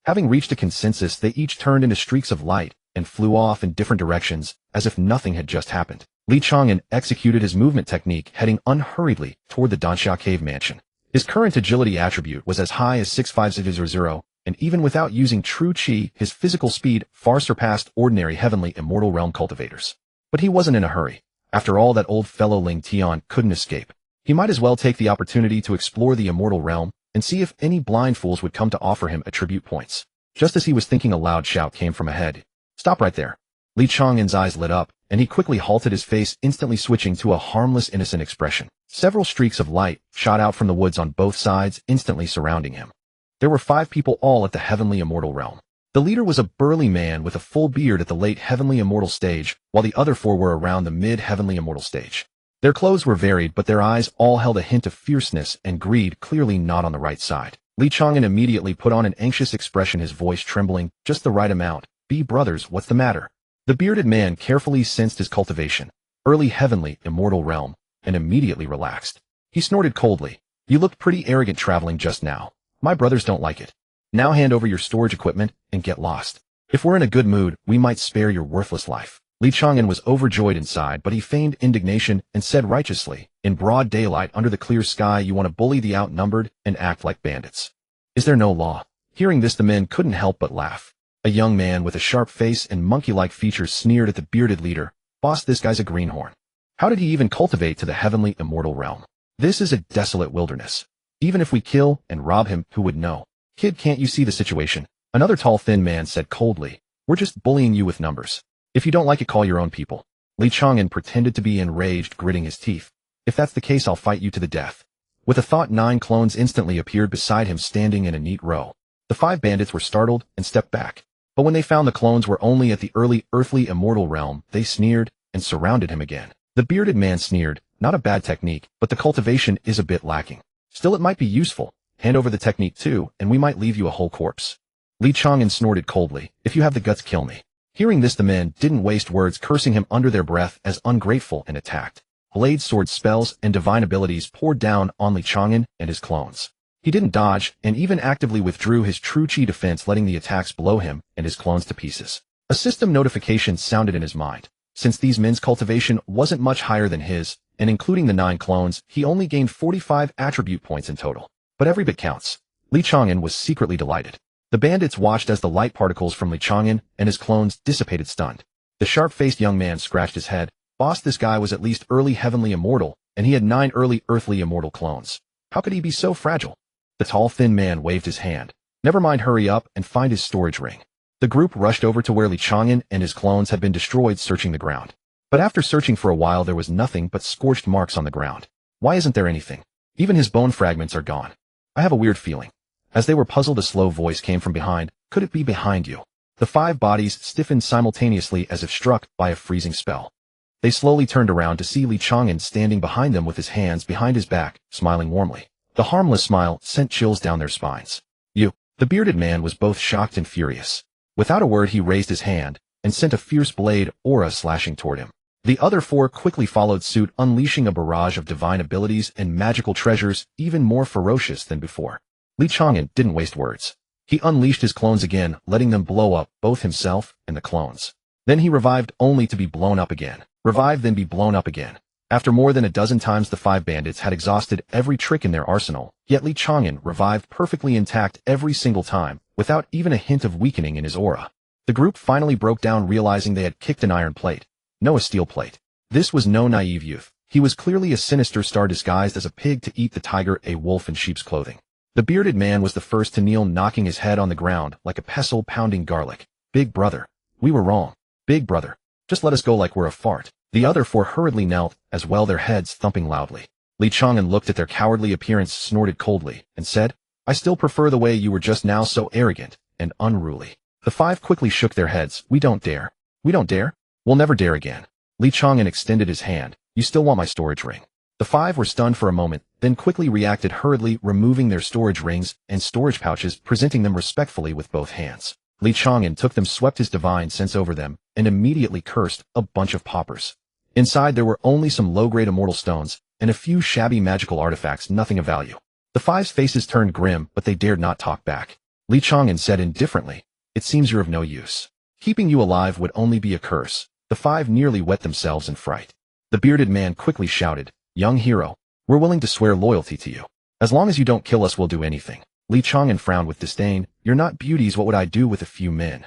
Having reached a consensus, they each turned into streaks of light and flew off in different directions, as if nothing had just happened. Li Chang'an executed his movement technique, heading unhurriedly toward the Danxia Cave Mansion. His current agility attribute was as high as 65000, and even without using true Qi, his physical speed far surpassed ordinary heavenly immortal realm cultivators. But he wasn't in a hurry. After all, that old fellow Ling Tian couldn't escape. He might as well take the opportunity to explore the immortal realm and see if any blind fools would come to offer him attribute points. Just as he was thinking, a loud shout came from ahead. "Stop right there." Li Chang'an's eyes lit up, and he quickly halted, his face instantly switching to a harmless, innocent expression. Several streaks of light shot out from the woods on both sides, instantly surrounding him. There were 5 people all at the heavenly immortal realm. The leader was a burly man with a full beard at the late heavenly immortal stage, while the other 4 were around the mid-heavenly immortal stage. Their clothes were varied, but their eyes all held a hint of fierceness and greed, clearly not on the right side. Li Chang'an immediately put on an anxious expression, his voice trembling just the right amount. "Be brothers, what's the matter?" The bearded man carefully sensed his cultivation, early heavenly immortal realm, and immediately relaxed. He snorted coldly. "You looked pretty arrogant traveling just now. My brothers don't like it. Now hand over your storage equipment and get lost. If we're in a good mood, we might spare your worthless life." Li Chang'an was overjoyed inside, but he feigned indignation and said righteously, "In broad daylight under the clear sky, you want to bully the outnumbered and act like bandits. Is there no law?" Hearing this, the men couldn't help but laugh. A young man with a sharp face and monkey-like features sneered at the bearded leader. "Boss, this guy's a greenhorn. How did he even cultivate to the heavenly immortal realm? This is a desolate wilderness. Even if we kill and rob him, who would know? Kid, can't you see the situation?" Another tall, thin man said coldly, "We're just bullying you with numbers. If you don't like it, call your own people." Li Chang'an pretended to be enraged, gritting his teeth. "If that's the case, I'll fight you to the death." With a thought, 9 clones instantly appeared beside him, standing in a neat row. The 5 bandits were startled and stepped back. But when they found the clones were only at the early earthly immortal realm, they sneered and surrounded him again. The bearded man sneered, not a bad technique, but the cultivation is a bit lacking. Still, it might be useful. Hand over the technique too, and we might leave you a whole corpse. Li Chang'an snorted coldly, if you have the guts, kill me. Hearing this, the men didn't waste words, cursing him under their breath as ungrateful, and attacked. Blade, sword, spells, and divine abilities poured down on Li Chang'an and his clones. He didn't dodge, and even actively withdrew his true chi defense, letting the attacks blow him and his clones to pieces. A system notification sounded in his mind. Since these men's cultivation wasn't much higher than his, and including the 9 clones, he only gained 45 attribute points in total. But every bit counts. Li Chang'an was secretly delighted. The bandits watched as the light particles from Li Chang'an and his clones dissipated, stunned. The sharp-faced young man scratched his head. Boss, this guy was at least early heavenly immortal, and he had 9 early earthly immortal clones. How could he be so fragile? The tall, thin man waved his hand. Never mind, hurry up and find his storage ring. The group rushed over to where Li Chang'an and his clones had been destroyed, searching the ground. But after searching for a while, there was nothing but scorched marks on the ground. Why isn't there anything? Even his bone fragments are gone. I have a weird feeling. As they were puzzled, a slow voice came from behind. Could it be behind you? The 5 bodies stiffened simultaneously as if struck by a freezing spell. They slowly turned around to see Li Chang'an standing behind them with his hands behind his back, smiling warmly. The harmless smile sent chills down their spines. You. The bearded man was both shocked and furious. Without a word, he raised his hand and sent a fierce blade aura slashing toward him. The other 4 quickly followed suit, unleashing a barrage of divine abilities and magical treasures, even more ferocious than before. Li Chang'an didn't waste words. He unleashed his clones again, letting them blow up, both himself and the clones. Then he revived, only to be blown up again. Revive, then be blown up again. After more than a dozen times, the 5 bandits had exhausted every trick in their arsenal, yet Li Chang'an revived perfectly intact every single time, without even a hint of weakening in his aura. The group finally broke down, realizing they had kicked an iron plate. No, a steel plate. This was no naive youth. He was clearly a sinister star disguised as a pig to eat the tiger, a wolf in sheep's clothing. The bearded man was the first to kneel, knocking his head on the ground like a pestle pounding garlic. Big brother. We were wrong. Big brother. Just let us go like we're a fart. The other 4 hurriedly knelt, as well, their heads thumping loudly. Li Chang'an looked at their cowardly appearance, snorted coldly, and said, I still prefer the way you were just now, so arrogant and unruly. The 5 quickly shook their heads. We don't dare. We don't dare? We'll never dare again. Li Chang'an extended his hand. You still want my storage ring? The 5 were stunned for a moment, then quickly reacted, hurriedly removing their storage rings and storage pouches, presenting them respectfully with both hands. Li Chang'an took them, swept his divine sense over them, and immediately cursed, a bunch of paupers. Inside there were only some low-grade immortal stones, and a few shabby magical artifacts, nothing of value. The 5's faces turned grim, but they dared not talk back. Li Chang'an said indifferently, It seems you're of no use. Keeping you alive would only be a curse. The 5 nearly wet themselves in fright. The bearded man quickly shouted, Young hero, we're willing to swear loyalty to you. As long as you don't kill us, we'll do anything. Li Chang'an frowned with disdain. You're not beauties, what would I do with a few men?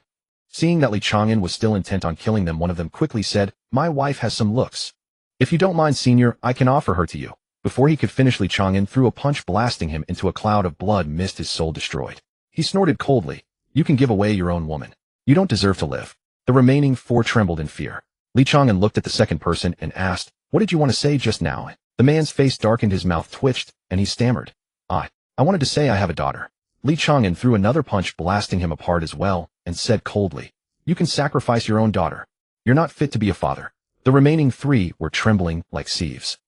Seeing that Li Chang'an was still intent on killing them, one of them quickly said, My wife has some looks. If you don't mind, senior, I can offer her to you. Before he could finish, Li Chang'an threw a punch, blasting him into a cloud of blood mist, his soul destroyed. He snorted coldly, You can give away your own woman. You don't deserve to live. The remaining 4 trembled in fear. Li Chang'an looked at the second person and asked, What did you want to say just now? The man's face darkened, his mouth twitched, and he stammered, I wanted to say I have a daughter. Li Chang'an threw another punch, blasting him apart as well, and said coldly, You can sacrifice your own daughter. You're not fit to be a father. The remaining 3 were trembling like sieves.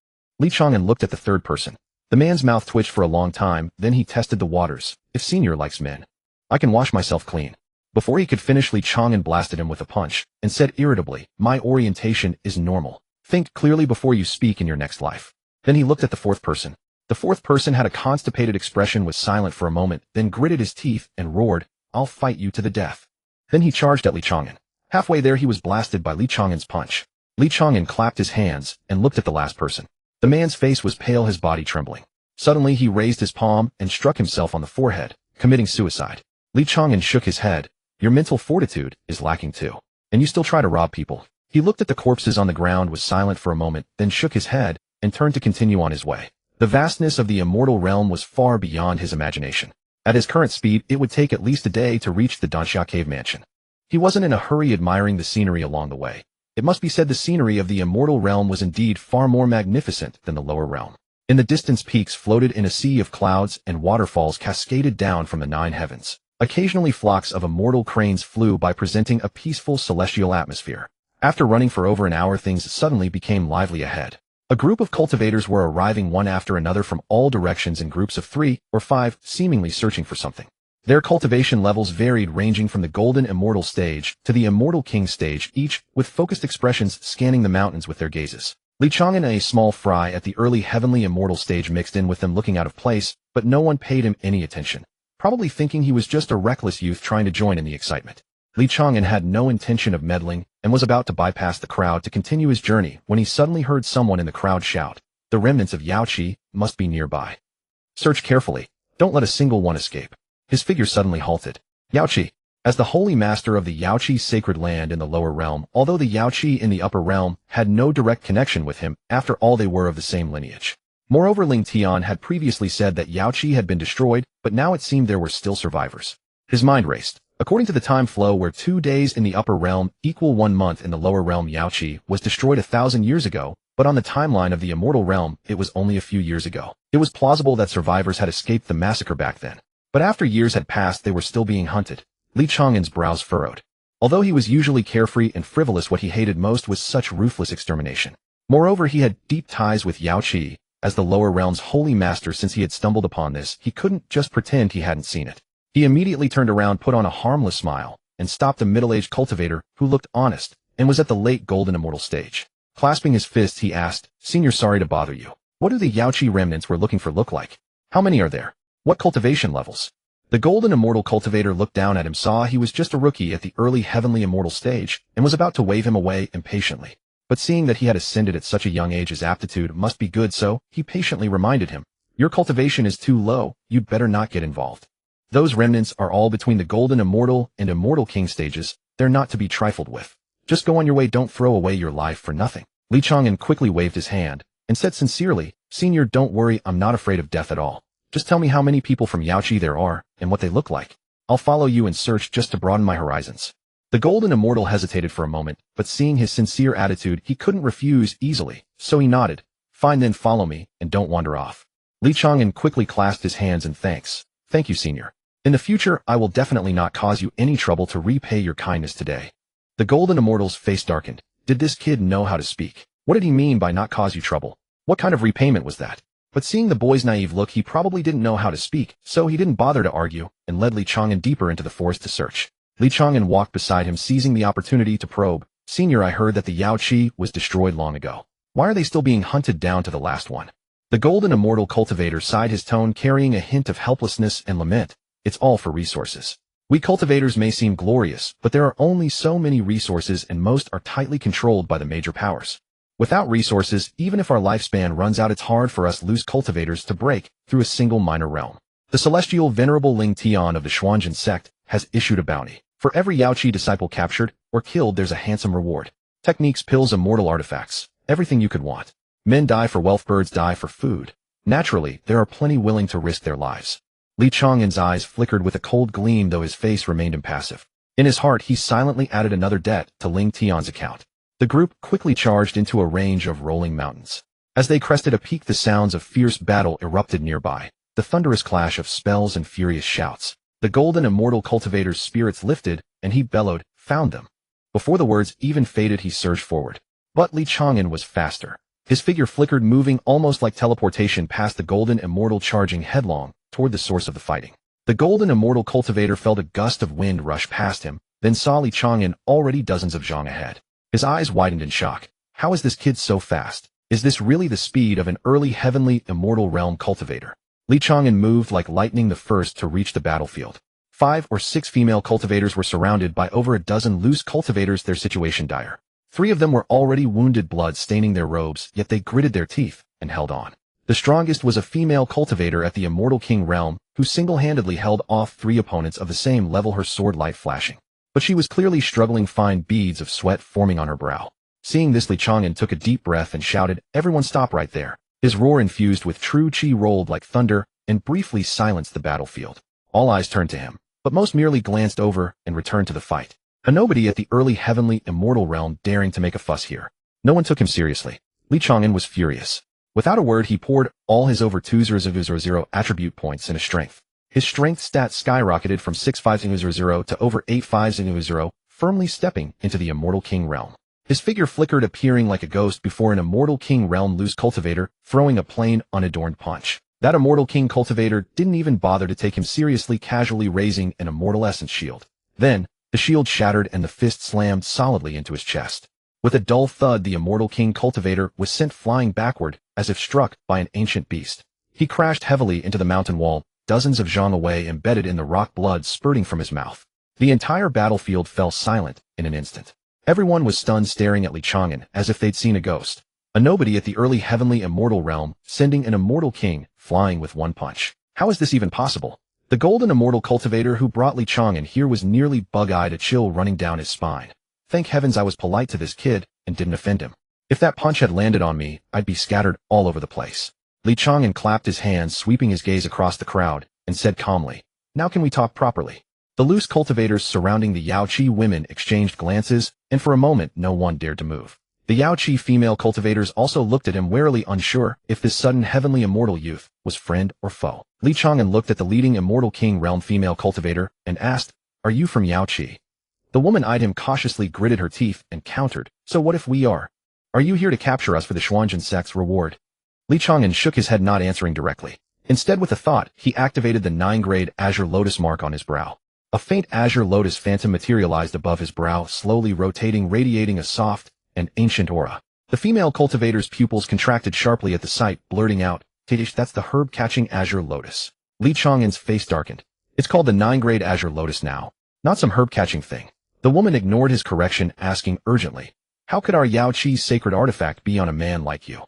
Li Chang'an looked at the third person. The man's mouth twitched for a long time, then he tested the waters. If senior likes men, I can wash myself clean. Before he could finish, Li Chang'an blasted him with a punch, and said irritably, My orientation is normal. Think clearly before you speak in your next life. Then he looked at the 4th person. The 4th person had a constipated expression, was silent for a moment, then gritted his teeth and roared, I'll fight you to the death. Then he charged at Li Chang'an. Halfway there, he was blasted by Li Chang'an's punch. Li Chang'an clapped his hands and looked at the last person. The man's face was pale, his body trembling. Suddenly he raised his palm and struck himself on the forehead, committing suicide. Li Chang'an shook his head. Your mental fortitude is lacking too. And you still try to rob people. He looked at the corpses on the ground, was silent for a moment, then shook his head and turned to continue on his way. The vastness of the immortal realm was far beyond his imagination. At his current speed, it would take at least a day to reach the Dansha cave mansion. He wasn't in a hurry, admiring the scenery along the way. It must be said the scenery of the immortal realm was indeed far more magnificent than the lower realm. In the distance, peaks floated in a sea of clouds and waterfalls cascaded down from the 9 heavens. Occasionally flocks of immortal cranes flew by, presenting a peaceful celestial atmosphere. After running for over an hour, things suddenly became lively ahead. A group of cultivators were arriving one after another from all directions in groups of 3 or 5, seemingly searching for something. Their cultivation levels varied, ranging from the Golden Immortal stage to the Immortal King stage, each with focused expressions scanning the mountains with their gazes. Chang'an, a small fry at the early Heavenly Immortal stage, mixed in with them, looking out of place, but no one paid him any attention, probably thinking he was just a reckless youth trying to join in the excitement. Chang'an had no intention of meddling and was about to bypass the crowd to continue his journey when he suddenly heard someone in the crowd shout, "The remnants of Yaoqi must be nearby. Search carefully. Don't let a single one escape." His figure suddenly halted. Yaoqi. As the holy master of the Yaoqi sacred land in the lower realm, although the Yaoqi in the upper realm had no direct connection with him, after all they were of the same lineage. Moreover, Ling Tian had previously said that Yaoqi had been destroyed, but now it seemed there were still survivors. His mind raced. According to the time flow, where 2 days in the upper realm equal 1 month in the lower realm, Yaoqi was destroyed 1,000 years ago, but on the timeline of the immortal realm, it was only a few years ago. It was plausible that survivors had escaped the massacre back then. But after years had passed, they were still being hunted. Chang'an's brows furrowed. Although he was usually carefree and frivolous, what he hated most was such ruthless extermination. Moreover, he had deep ties with Yaoqi as the lower realm's holy master. Since he had stumbled upon this, he couldn't just pretend he hadn't seen it. He immediately turned around, put on a harmless smile, and stopped a middle-aged cultivator who looked honest and was at the late Golden Immortal stage. Clasping his fists, he asked, "Senior, sorry to bother you. What do the Yaoqi remnants we're looking for look like? How many are there? What cultivation levels?" The Golden Immortal cultivator looked down at him, saw he was just a rookie at the early Heavenly Immortal stage, and was about to wave him away impatiently. But seeing that he had ascended at such a young age, his aptitude must be good, so he patiently reminded him, "Your cultivation is too low, you'd better not get involved. Those remnants are all between the Golden Immortal and Immortal King stages. They're not to be trifled with. Just go on your way, don't throw away your life for nothing." Chang'an quickly waved his hand and said sincerely, "Senior, don't worry, I'm not afraid of death at all. Just tell me how many people from Yaoqi there are and what they look like. I'll follow you in search just to broaden my horizons." The Golden Immortal hesitated for a moment, but seeing his sincere attitude, he couldn't refuse easily, so he nodded. "Fine then, follow me, and don't wander off." Chang'an quickly clasped his hands in thanks. "Thank you, Senior. In the future, I will definitely not cause you any trouble to repay your kindness today." The Golden Immortal's face darkened. Did this kid know how to speak? What did he mean by not cause you trouble? What kind of repayment was that? But seeing the boy's naive look, he probably didn't know how to speak, so he didn't bother to argue, and led Chang'an deeper into the forest to search. Chang'an walked beside him, seizing the opportunity to probe. "Senior, I heard that the Yaoqi was destroyed long ago. Why are they still being hunted down to the last one?" The Golden Immortal cultivator sighed, his tone carrying a hint of helplessness and lament. "It's all for resources. We cultivators may seem glorious, but there are only so many resources, and most are tightly controlled by the major powers. Without resources, even if our lifespan runs out, it's hard for us loose cultivators to break through a single minor realm. The celestial venerable Ling Tian of the Chang'an sect has issued a bounty. For every Yaoqi disciple captured or killed, there's a handsome reward. Techniques, pills, immortal artifacts, everything you could want. Men die for wealth, birds die for food. Naturally, there are plenty willing to risk their lives." Chang'an's eyes flickered with a cold gleam, though his face remained impassive. In his heart, he silently added another debt to Ling Tian's account. The group quickly charged into a range of rolling mountains. As they crested a peak, the sounds of fierce battle erupted nearby, the thunderous clash of spells and furious shouts. The Golden Immortal cultivator's spirits lifted, and he bellowed, "Found them." Before the words even faded, he surged forward. But Chang'an was faster. His figure flickered, moving almost like teleportation past the Golden Immortal, charging headlong toward the source of the fighting. The Golden Immortal cultivator felt a gust of wind rush past him, then saw Chang'an already dozens of zhang ahead. His eyes widened in shock. How is this kid so fast? Is this really the speed of an early Heavenly Immortal realm cultivator? Chang'an moved like lightning, the first to reach the battlefield. 5 or 6 female cultivators were surrounded by over a dozen loose cultivators, their situation dire. 3 of them were already wounded, blood staining their robes, yet they gritted their teeth and held on. The strongest was a female cultivator at the Immortal King realm, who single-handedly held off 3 opponents of the same level, her sword light flashing. But she was clearly struggling, fine beads of sweat forming on her brow. Seeing this, Chang'an took a deep breath and shouted, "Everyone stop right there." His roar, infused with true chi, rolled like thunder and briefly silenced the battlefield. All eyes turned to him, but most merely glanced over and returned to the fight. A nobody at the early Heavenly Immortal realm daring to make a fuss here. No one took him seriously. Chang'an was furious. Without a word, he poured all his over 2,000 attribute points into strength. His strength stat skyrocketed from 65000 to over 85000, firmly stepping into the Immortal King realm. His figure flickered, appearing like a ghost before an Immortal King realm loose cultivator, throwing a plain, unadorned punch. That Immortal King cultivator didn't even bother to take him seriously, casually raising an Immortal Essence shield. Then, the shield shattered and the fist slammed solidly into his chest. With a dull thud, the Immortal King cultivator was sent flying backward, as if struck by an ancient beast. He crashed heavily into the mountain wall, dozens of zhang away, embedded in the rock, blood spurting from his mouth. The entire battlefield fell silent in an instant. Everyone was stunned, staring at Chang'an as if they'd seen a ghost. A nobody at the early heavenly immortal realm, sending an Immortal King flying with one punch. How is this even possible? The golden immortal cultivator who brought Chang'an here was nearly bug-eyed, a chill running down his spine. Thank heavens I was polite to this kid and didn't offend him. If that punch had landed on me, I'd be scattered all over the place. Chang'an clapped his hands, sweeping his gaze across the crowd, and said calmly, "Now can we talk properly?" The loose cultivators surrounding the Yaoqi women exchanged glances, and for a moment no one dared to move. The Yaoqi female cultivators also looked at him warily, unsure if this sudden heavenly immortal youth was friend or foe. Chang'an looked at the leading Immortal King realm female cultivator and asked, "Are you from Yaoqi?" The woman eyed him cautiously, gritted her teeth, and countered, "So what if we are? Are you here to capture us for the Xuanzhen sect's reward?" Chang'an shook his head, not answering directly. Instead, with a thought, he activated the 9-grade Azure Lotus mark on his brow. A faint Azure Lotus phantom materialized above his brow, slowly rotating, radiating a soft and ancient aura. The female cultivator's pupils contracted sharply at the sight, blurting out, "Tidish, that's the herb-catching Azure Lotus." Chang'an's face darkened. "It's called the 9-grade Azure Lotus now, not some herb-catching thing." The woman ignored his correction, asking urgently, "How could our Yaoqi's sacred artifact be on a man like you?"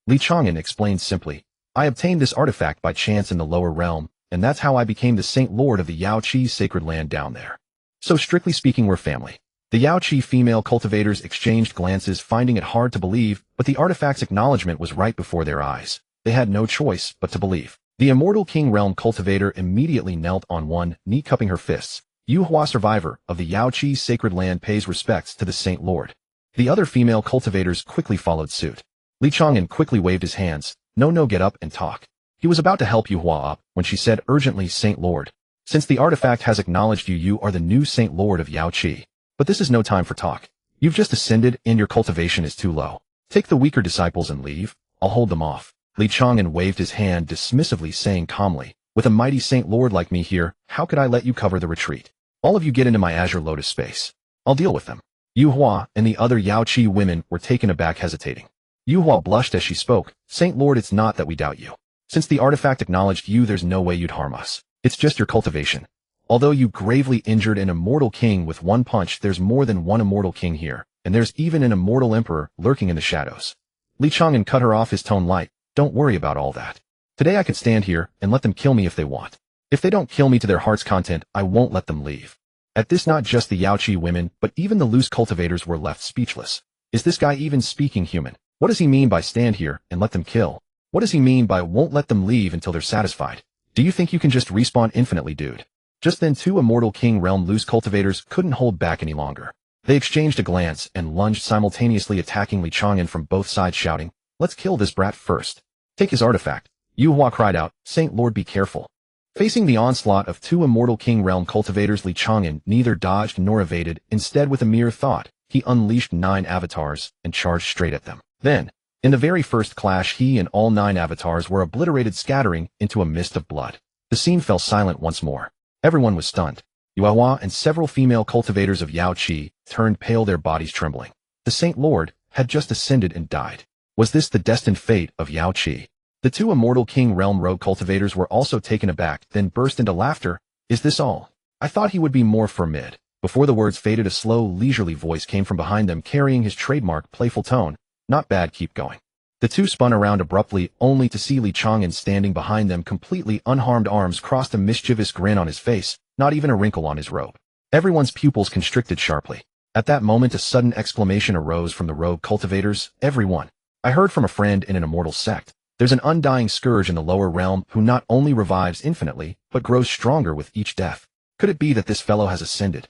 Chang'an explained simply, "I obtained this artifact by chance in the lower realm, and that's how I became the Saint Lord of the Yaoqi's sacred land down there. So strictly speaking, we're family." The Yaoqi female cultivators exchanged glances, finding it hard to believe, but the artifact's acknowledgement was right before their eyes. They had no choice but to believe. The Immortal King realm cultivator immediately knelt on one knee, cupping her fists. "Yu Hua, survivor of the Yaoqi's sacred land, pays respects to the Saint Lord." The other female cultivators quickly followed suit. Chang'an quickly waved his hands. No, get up and talk." He was about to help Yu Hua up when she said urgently, "Saint Lord, since the artifact has acknowledged you, you are the new Saint Lord of Yaoqi. But this is no time for talk. You've just ascended and your cultivation is too low. Take the weaker disciples and leave. I'll hold them off." Chang'an waved his hand dismissively, saying calmly, "With a mighty Saint Lord like me here, how could I let you cover the retreat? All of you get into my Azure Lotus space. I'll deal with them." Yu Hua and the other Yaoqi women were taken aback, hesitating. Yu Hua blushed as she spoke, "Saint Lord, it's not that we doubt you. Since the artifact acknowledged you, there's no way you'd harm us. It's just your cultivation. Although you gravely injured an Immortal King with one punch, there's more than one Immortal King here, and there's even an Immortal Emperor lurking in the shadows." Chang'an cut her off, his tone light. "Don't worry about all that. Today I could stand here and let them kill me if they want. If they don't kill me to their heart's content, I won't let them leave." At this, not just the Yaoqi women, but even the loose cultivators were left speechless. Is this guy even speaking human? What does he mean by stand here and let them kill? What does he mean by won't let them leave until they're satisfied? Do you think you can just respawn infinitely, dude? Just then, two Immortal King realm loose cultivators couldn't hold back any longer. They exchanged a glance and lunged simultaneously, attacking Chang'an from both sides, shouting, "Let's kill this brat first. Take his artifact." Yu Hua cried out, "Saint Lord, be careful." Facing the onslaught of two Immortal King realm cultivators, Chang'an neither dodged nor evaded. Instead, with a mere thought, he unleashed 9 avatars and charged straight at them. Then, in the very first clash, he and all 9 avatars were obliterated, scattering into a mist of blood. The scene fell silent once more. Everyone was stunned. Yu Hua and several female cultivators of Yaoqi turned pale, their bodies trembling. The Saint Lord had just ascended and died. Was this the destined fate of Yaoqi? The two Immortal King realm rogue cultivators were also taken aback, then burst into laughter. "Is this all? I thought he would be more formid." Before the words faded, a slow, leisurely voice came from behind them, carrying his trademark playful tone. "Not bad, keep going." The two spun around abruptly, only to see Chang'an standing behind them, completely unharmed, arms crossed, a mischievous grin on his face, not even a wrinkle on his robe. Everyone's pupils constricted sharply. At that moment, a sudden exclamation arose from the rogue cultivators. "Everyone! I heard from a friend in an immortal sect. There's an undying scourge in the lower realm who not only revives infinitely, but grows stronger with each death. Could it be that this fellow has ascended?"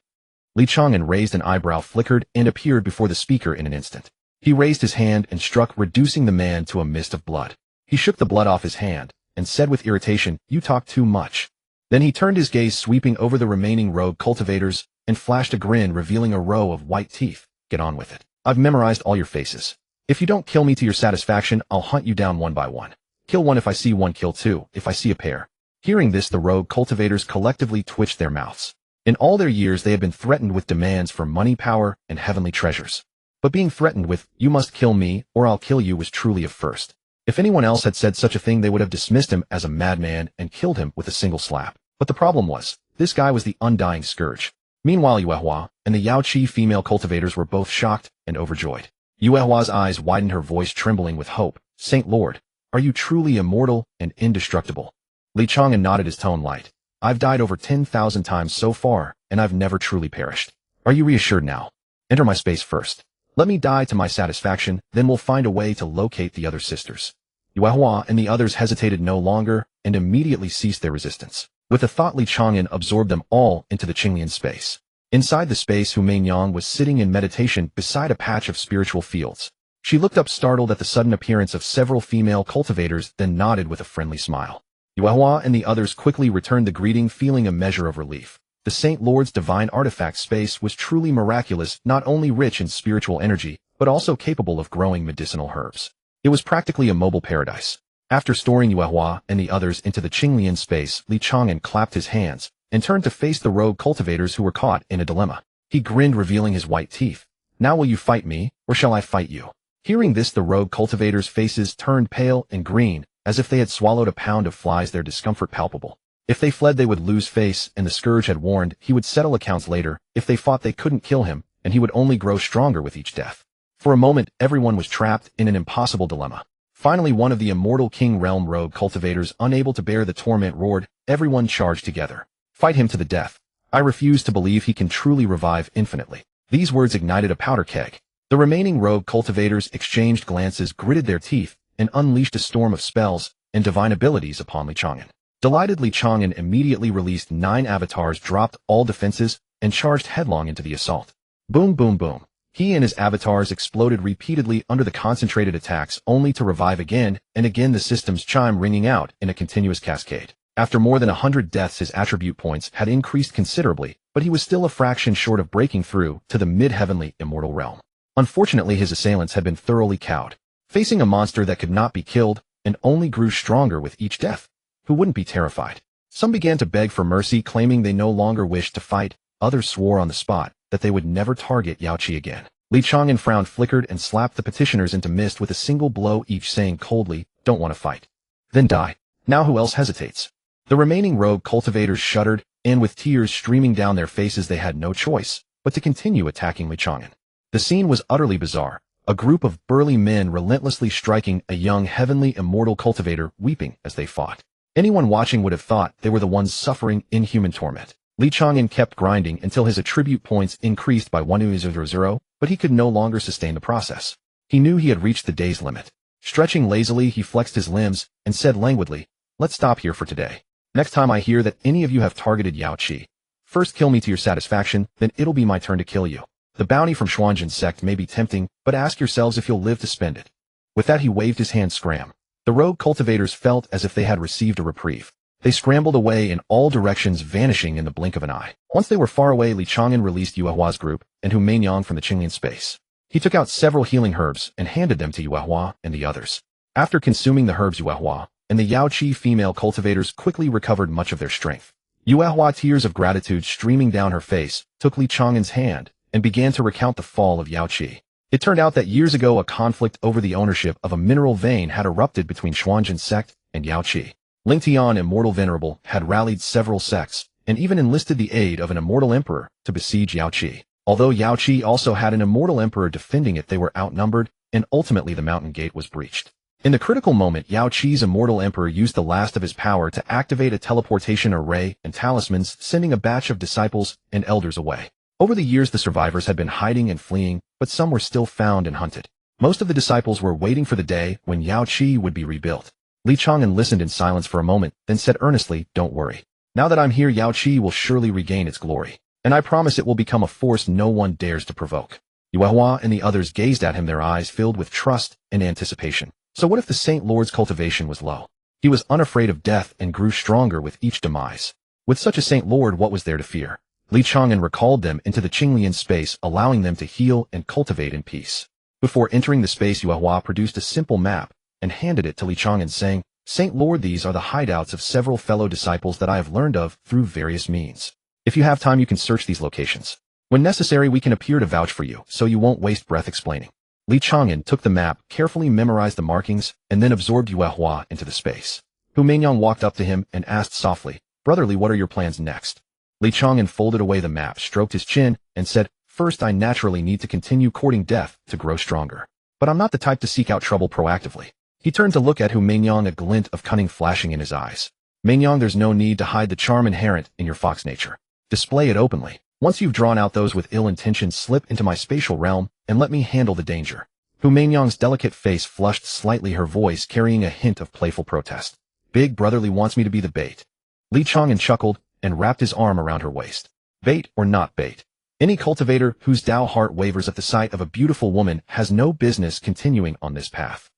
Chang'an raised an eyebrow, flickered, and appeared before the speaker in an instant. He raised his hand and struck, reducing the man to a mist of blood. He shook the blood off his hand and said with irritation, "You talk too much." Then he turned his gaze sweeping over the remaining rogue cultivators and flashed a grin revealing a row of white teeth. Get on with it. I've memorized all your faces. If you don't kill me to your satisfaction, I'll hunt you down one by one. Kill one if I see one, kill two if I see a pair. Hearing this, the rogue cultivators collectively twitched their mouths. In all their years, they had been threatened with demands for money, power, and heavenly treasures. But being threatened with, "You must kill me, or I'll kill you," was truly a first. If anyone else had said such a thing, they would have dismissed him as a madman and killed him with a single slap. But the problem was, this guy was the undying scourge. Meanwhile, Yuehua and the Yaoqi female cultivators were both shocked and overjoyed. Yuehua's eyes widened, her voice trembling with hope. "Saint Lord, are you truly immortal and indestructible?" Li Chang'an nodded, his tone light. "I've died over 10,000 times so far, and I've never truly perished. Are you reassured now? Enter my space first. Let me die to my satisfaction, then we'll find a way to locate the other sisters." Yuehua and the others hesitated no longer and immediately ceased their resistance. With a thought, Li Chang'an absorbed them all into the Qinglian space. Inside the space, Hu Meinyang was sitting in meditation beside a patch of spiritual fields. She looked up startled at the sudden appearance of several female cultivators, then nodded with a friendly smile. Yuehua and the others quickly returned the greeting, feeling a measure of relief. The Saint Lord's divine artifact space was truly miraculous, not only rich in spiritual energy, but also capable of growing medicinal herbs. It was practically a mobile paradise. After storing Yuehua and the others into the Qinglian space, Li Chang'an clapped his hands and turned to face the rogue cultivators who were caught in a dilemma. He grinned, revealing his white teeth. "Now will you fight me, or shall I fight you?" Hearing this, the rogue cultivators' faces turned pale and green, as if they had swallowed a pound of flies, their discomfort palpable. If they fled, they would lose face, and the scourge had warned he would settle accounts later. If they fought, they couldn't kill him, and he would only grow stronger with each death. For a moment, everyone was trapped in an impossible dilemma. Finally, one of the Immortal King Realm rogue cultivators, unable to bear the torment, roared. Everyone charged together. "Fight him to the death. I refuse to believe he can truly revive infinitely." These words ignited a powder keg. The remaining rogue cultivators exchanged glances, gritted their teeth, and unleashed a storm of spells and divine abilities upon Li Chang'an. Delighted, Li Chang'an immediately released 9 avatars, dropped all defenses, and charged headlong into the assault. Boom, boom, boom. He and his avatars exploded repeatedly under the concentrated attacks, only to revive again and again, the system's chime ringing out in a continuous cascade. After more than 100 deaths, his attribute points had increased considerably, but he was still a fraction short of breaking through to the mid-heavenly immortal realm. Unfortunately, his assailants had been thoroughly cowed. Facing a monster that could not be killed and only grew stronger with each death, who wouldn't be terrified? Some began to beg for mercy, claiming they no longer wished to fight. Others swore on the spot that they would never target Yaoqi again. Li Chang'an frowned, flickered, and slapped the petitioners into mist with a single blow, each saying coldly, "Don't want to fight? Then die." Now who else hesitates? The remaining rogue cultivators shuddered, and with tears streaming down their faces, they had no choice but to continue attacking Li Chang'an. The scene was utterly bizarre. A group of burly men relentlessly striking a young heavenly immortal cultivator, weeping as they fought. Anyone watching would have thought they were the ones suffering inhuman torment. Li Chang'an kept grinding until his attribute points increased by 100, but he could no longer sustain the process. He knew he had reached the day's limit. Stretching lazily, he flexed his limbs and said languidly, "Let's stop here for today. Next time I hear that any of you have targeted Yaoqi, first kill me to your satisfaction, then it'll be my turn to kill you. The bounty from Chang'an's sect may be tempting, but ask yourselves if you'll live to spend it." With that, he waved his hand. Scram. The rogue cultivators felt as if they had received a reprieve. They scrambled away in all directions, vanishing in the blink of an eye. Once they were far away, Li Chang'an released Yuehua's group and Hu Meinyang from the Qinglian space. He took out several healing herbs and handed them to Yuehua and the others. After consuming the herbs, Yuehua and the Yaoqi female cultivators quickly recovered much of their strength. Yuehua, tears of gratitude streaming down her face, took Li Chang'an's hand and began to recount the fall of Yaoqi. It turned out that years ago, a conflict over the ownership of a mineral vein had erupted between Chang'an's sect and Yaoqi. Lingtian, Immortal Venerable, had rallied several sects and even enlisted the aid of an immortal emperor to besiege Yaoqi. Although Yaoqi also had an immortal emperor defending it, they were outnumbered, and ultimately the mountain gate was breached. In the critical moment, Yaoqi's immortal emperor used the last of his power to activate a teleportation array and talismans, sending a batch of disciples and elders away. Over the years, the survivors had been hiding and fleeing, but some were still found and hunted. Most of the disciples were waiting for the day when Yaoqi would be rebuilt. Li Chang'an listened in silence for a moment, then said earnestly, "Don't worry. Now that I'm here, Yaoqi will surely regain its glory, and I promise it will become a force no one dares to provoke." Yuehua and the others gazed at him, their eyes filled with trust and anticipation. So what if the Saint Lord's cultivation was low? He was unafraid of death and grew stronger with each demise. With such a saint lord, what was there to fear? Li Chang'an recalled them into the Qinglian space, allowing them to heal and cultivate in peace. Before entering the space, Yuehua produced a simple map and handed it to Li Chang'an, saying, "Saint Lord, these are the hideouts of several fellow disciples that I have learned of through various means. If you have time, you can search these locations. When necessary, we can appear to vouch for you, so you won't waste breath explaining." Li Chang'an took the map, carefully memorized the markings, and then absorbed Yuehua into the space. Hu Meinyang walked up to him and asked softly, "Brother Li, what are your plans next?" Li Chang'an folded away the map, stroked his chin, and said, "First, I naturally need to continue courting death to grow stronger. But I'm not the type to seek out trouble proactively." He turned to look at Hu Meinyang, a glint of cunning flashing in his eyes. "Meinyang, there's no need to hide the charm inherent in your fox nature. Display it openly. Once you've drawn out those with ill intentions, slip into my spatial realm and let me handle the danger." Hu Meinyang's delicate face flushed slightly, her voice carrying a hint of playful protest. "Big Brother Li wants me to be the bait." Li Chang'an chuckled and wrapped his arm around her waist. "Bait or not bait? Any cultivator whose Tao heart wavers at the sight of a beautiful woman has no business continuing on this path.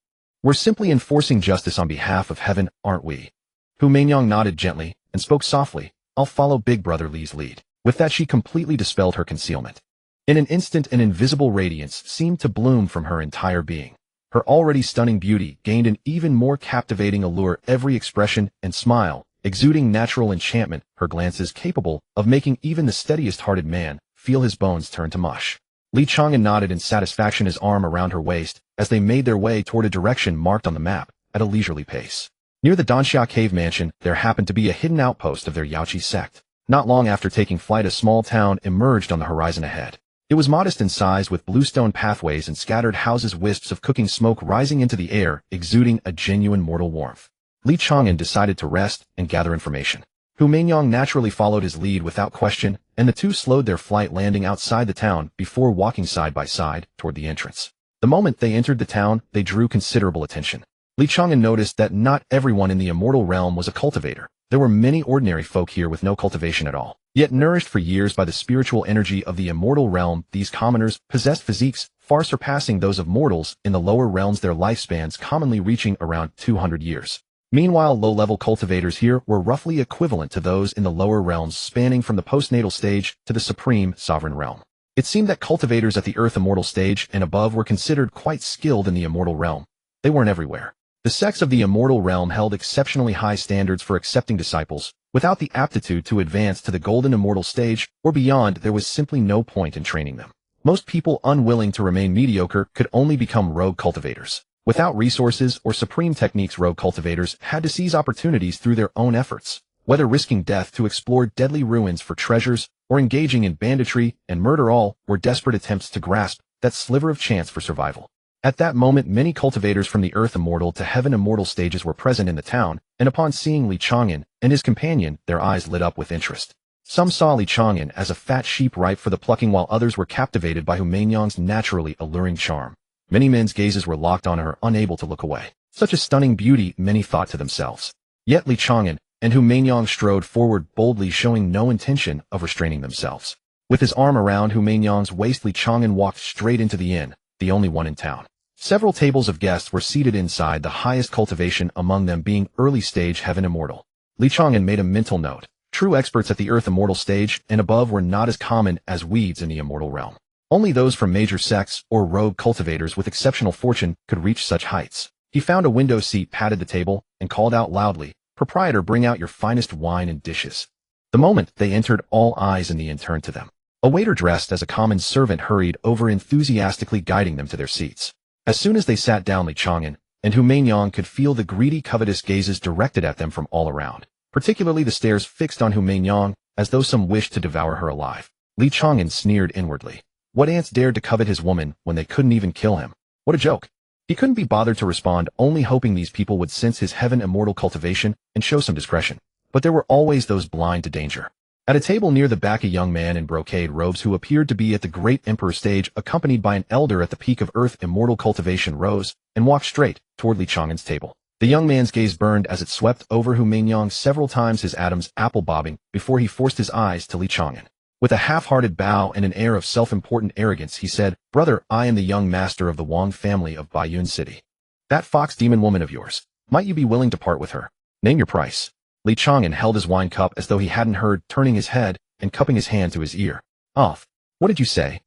We're simply enforcing justice on behalf of heaven, aren't we?" Hu Meinyang nodded gently and spoke softly, "I'll follow Big Brother Li's lead." With that, she completely dispelled her concealment. In an instant, an invisible radiance seemed to bloom from her entire being. Her already stunning beauty gained an even more captivating allure, every expression and smile exuding natural enchantment, her glances capable of making even the steadiest-hearted man feel his bones turn to mush. Li Chang'an nodded in satisfaction, his arm around her waist, as they made their way toward a direction marked on the map at a leisurely pace. Near the Danxia cave mansion, there happened to be a hidden outpost of their Yaoqi sect. Not long after taking flight, a small town emerged on the horizon ahead. It was modest in size, with bluestone pathways and scattered houses, wisps of cooking smoke rising into the air, exuding a genuine mortal warmth. Li Chang'an decided to rest and gather information. Hu Meinyang naturally followed his lead without question, and the two slowed their flight, landing outside the town before walking side by side toward the entrance. The moment they entered the town, they drew considerable attention. Li Chang'an noticed that not everyone in the immortal realm was a cultivator. There were many ordinary folk here with no cultivation at all. Yet nourished for years by the spiritual energy of the immortal realm, these commoners possessed physiques far surpassing those of mortals in the lower realms, their lifespans commonly reaching around 200 years. Meanwhile, low-level cultivators here were roughly equivalent to those in the lower realms, spanning from the postnatal stage to the supreme sovereign realm. It seemed that cultivators at the Earth immortal stage and above were considered quite skilled in the immortal realm. They weren't everywhere. The sects of the immortal realm held exceptionally high standards for accepting disciples. Without the aptitude to advance to the golden immortal stage or beyond, there was simply no point in training them. Most people unwilling to remain mediocre could only become rogue cultivators. Without resources or supreme techniques, rogue cultivators had to seize opportunities through their own efforts, whether risking death to explore deadly ruins for treasures or engaging in banditry and murder. All were desperate attempts to grasp that sliver of chance for survival. At that moment, many cultivators from the Earth immortal to heaven immortal stages were present in the town, and upon seeing Li Chang'an and his companion, their eyes lit up with interest. Some saw Li Chang'an as a fat sheep ripe for the plucking, while others were captivated by Hu Meinyang's naturally alluring charm. Many men's gazes were locked on her, unable to look away. Such a stunning beauty, many thought to themselves. Yet Li Chang'an and Hu Meinyang strode forward boldly, showing no intention of restraining themselves. With his arm around Hu Meinyang's waist, Li Chang'an walked straight into the inn, the only one in town. Several tables of guests were seated inside, the highest cultivation among them being early-stage heaven immortal. Li Chang'an made a mental note. True experts at the Earth immortal stage and above were not as common as weeds in the immortal realm. Only those from major sects or rogue cultivators with exceptional fortune could reach such heights. He found a window seat, patted the table, and called out loudly, "Proprietor, bring out your finest wine and dishes." The moment they entered, all eyes in the inn turned to them. A waiter dressed as a common servant hurried over, enthusiastically guiding them to their seats. As soon as they sat down, Li Chang'an and Hu Meinyang could feel the greedy, covetous gazes directed at them from all around, particularly the stares fixed on Hu Meinyang as though some wished to devour her alive. Li Chang'an sneered inwardly. What ants dared to covet his woman when they couldn't even kill him? What a joke. He couldn't be bothered to respond, only hoping these people would sense his heaven immortal cultivation and show some discretion. But there were always those blind to danger. At a table near the back, a young man in brocade robes who appeared to be at the great emperor stage, accompanied by an elder at the peak of Earth immortal cultivation, rose and walked straight toward Li Chang'an's table. The young man's gaze burned as it swept over Hu Meinyang several times, his Adam's apple bobbing, before he forced his eyes to Li Chang'an. With a half-hearted bow and an air of self-important arrogance, he said, "Brother, I am the young master of the Wang family of Baiyun City. That fox demon woman of yours, might you be willing to part with her? Name your price." Li Chang'an held his wine cup as though he hadn't heard, turning his head and cupping his hand to his ear. Off. What did you say?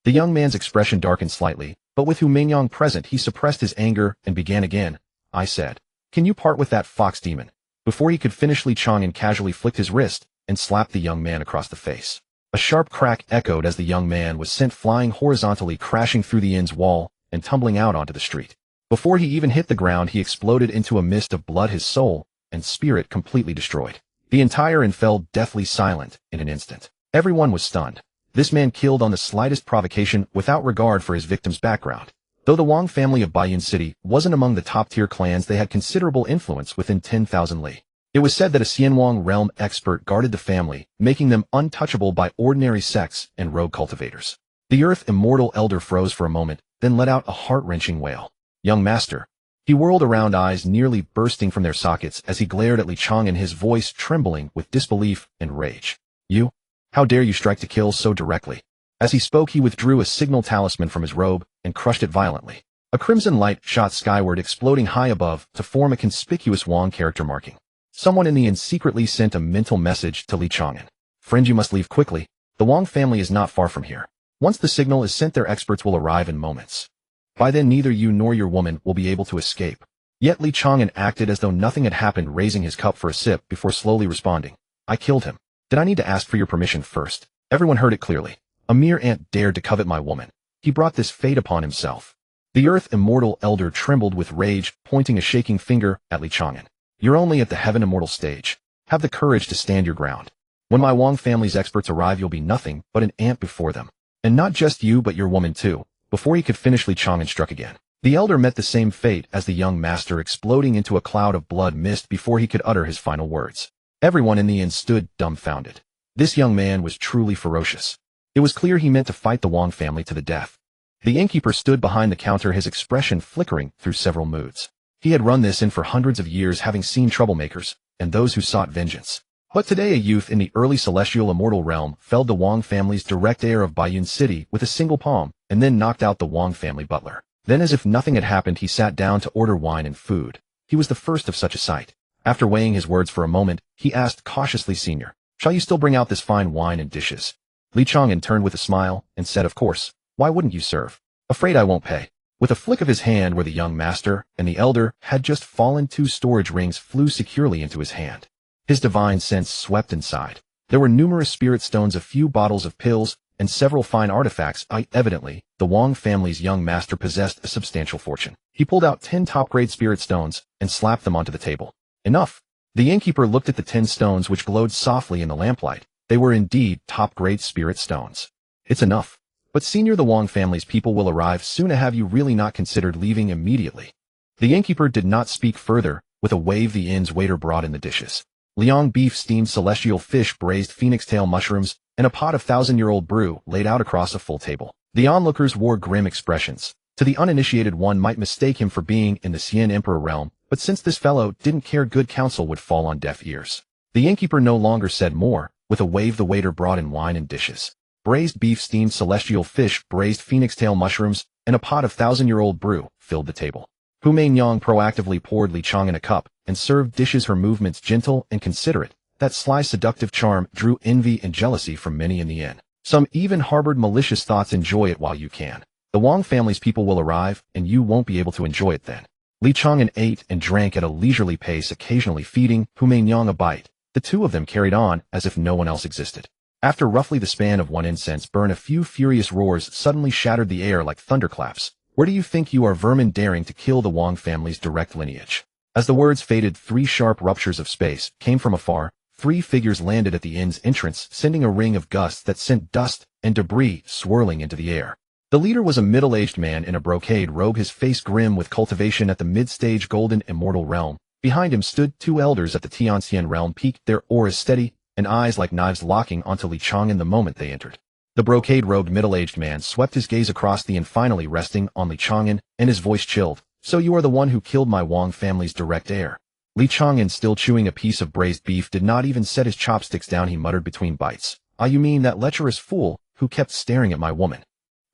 The young man's expression darkened slightly, but with Hu Mingyang present he suppressed his anger and began again. I said, can you part with that fox demon? Before he could finish, Li Chang'an casually flicked his wrist and slapped the young man across the face. A sharp crack echoed as the young man was sent flying horizontally, crashing through the inn's wall and tumbling out onto the street. Before he even hit the ground, he exploded into a mist of blood, his soul and spirit completely destroyed. The entire inn fell deathly silent in an instant. Everyone was stunned. This man killed on the slightest provocation without regard for his victim's background. Though the Wang family of Baiyun City wasn't among the top-tier clans, they had considerable influence within 10,000 li. It was said that a Xianwang realm expert guarded the family, making them untouchable by ordinary sects and rogue cultivators. The Earth Immortal Elder froze for a moment, then let out a heart-wrenching wail. Young master. He whirled around, eyes nearly bursting from their sockets as he glared at Li Chang'an, his voice trembling with disbelief and rage. You? How dare you strike to kill so directly? As he spoke, he withdrew a signal talisman from his robe and crushed it violently. A crimson light shot skyward, exploding high above to form a conspicuous Wang character marking. Someone in the inn secretly sent a mental message to Li Chang'an. Friend, you must leave quickly. The Wang family is not far from here. Once the signal is sent, their experts will arrive in moments. By then, neither you nor your woman will be able to escape. Yet Li Chang'an acted as though nothing had happened, raising his cup for a sip before slowly responding. I killed him. Did I need to ask for your permission first? Everyone heard it clearly. A mere ant dared to covet my woman. He brought this fate upon himself. The Earth Immortal Elder trembled with rage, pointing a shaking finger at Li Chang'an. You're only at the Heaven Immortal stage. Have the courage to stand your ground. When my Wang family's experts arrive, you'll be nothing but an ant before them. And not just you, but your woman too. Before he could finish, Li Chang'an struck again. The elder met the same fate as the young master, exploding into a cloud of blood mist before he could utter his final words. Everyone in the inn stood dumbfounded. This young man was truly ferocious. It was clear he meant to fight the Wang family to the death. The innkeeper stood behind the counter, his expression flickering through several moods. He had run this inn for hundreds of years, having seen troublemakers and those who sought vengeance. But today a youth in the early celestial immortal realm felled the Wang family's direct heir of Baiyun City with a single palm and then knocked out the Wang family butler. Then, as if nothing had happened, he sat down to order wine and food. He was the first of such a sight. After weighing his words for a moment, he asked cautiously, Senior, shall you still bring out this fine wine and dishes? Li Chang'an turned with a smile and said, Of course. Why wouldn't you serve? Afraid I won't pay. With a flick of his hand where the young master and the elder had just fallen, 2 storage rings flew securely into his hand. His divine sense swept inside. There were numerous spirit stones, a few bottles of pills, and several fine artifacts. Evidently, the Wang family's young master possessed a substantial fortune. He pulled out 10 top-grade spirit stones and slapped them onto the table. Enough. The innkeeper looked at the 10 stones, which glowed softly in the lamplight. They were indeed top-grade spirit stones. It's enough. But Senior, the Wang family's people will arrive soon. Have you really not considered leaving immediately? The innkeeper did not speak further. With a wave, the inn's waiter brought in the dishes. Liang beef, steamed celestial fish, braised phoenix tail mushrooms, and a pot of 1,000-year-old brew laid out across a full table. The onlookers wore grim expressions. To the uninitiated, one might mistake him for being in the Xian Emperor realm, but since this fellow didn't care, good counsel would fall on deaf ears. The innkeeper no longer said more. With a wave, the waiter brought in wine and dishes. Braised beef, steamed celestial fish, braised phoenix tail mushrooms, and a pot of 1,000-year-old brew filled the table. Hu Mingyang proactively poured Li Chang'an a cup and served dishes, her movements gentle and considerate. That sly, seductive charm drew envy and jealousy from many in the inn. Some even harbored malicious thoughts. Enjoy it while you can. The Wang family's people will arrive, and you won't be able to enjoy it then. Li Chang'an ate and drank at a leisurely pace, occasionally feeding Hu Mingyang a bite. The two of them carried on as if no one else existed. After roughly the span of one incense burn, a few furious roars suddenly shattered the air like thunderclaps. Where do you think you are, vermin, daring to kill the Wang family's direct lineage? As the words faded, 3 sharp ruptures of space came from afar. 3 figures landed at the inn's entrance, sending a ring of gusts that sent dust and debris swirling into the air. The leader was a middle-aged man in a brocade robe, his face grim with cultivation. At the mid-stage golden immortal realm, behind him stood 2 elders at the Tianxian realm peak, their auras steady and eyes like knives locking onto Li Chang'an the moment they entered. The brocade-robed middle-aged man swept his gaze across the inn, finally resting on Li Chang'an, and his voice chilled. So you are the one who killed my Wang family's direct heir? Li Chang'an, still chewing a piece of braised beef, did not even set his chopsticks down. He muttered between bites. Ah, you mean that lecherous fool who kept staring at my woman?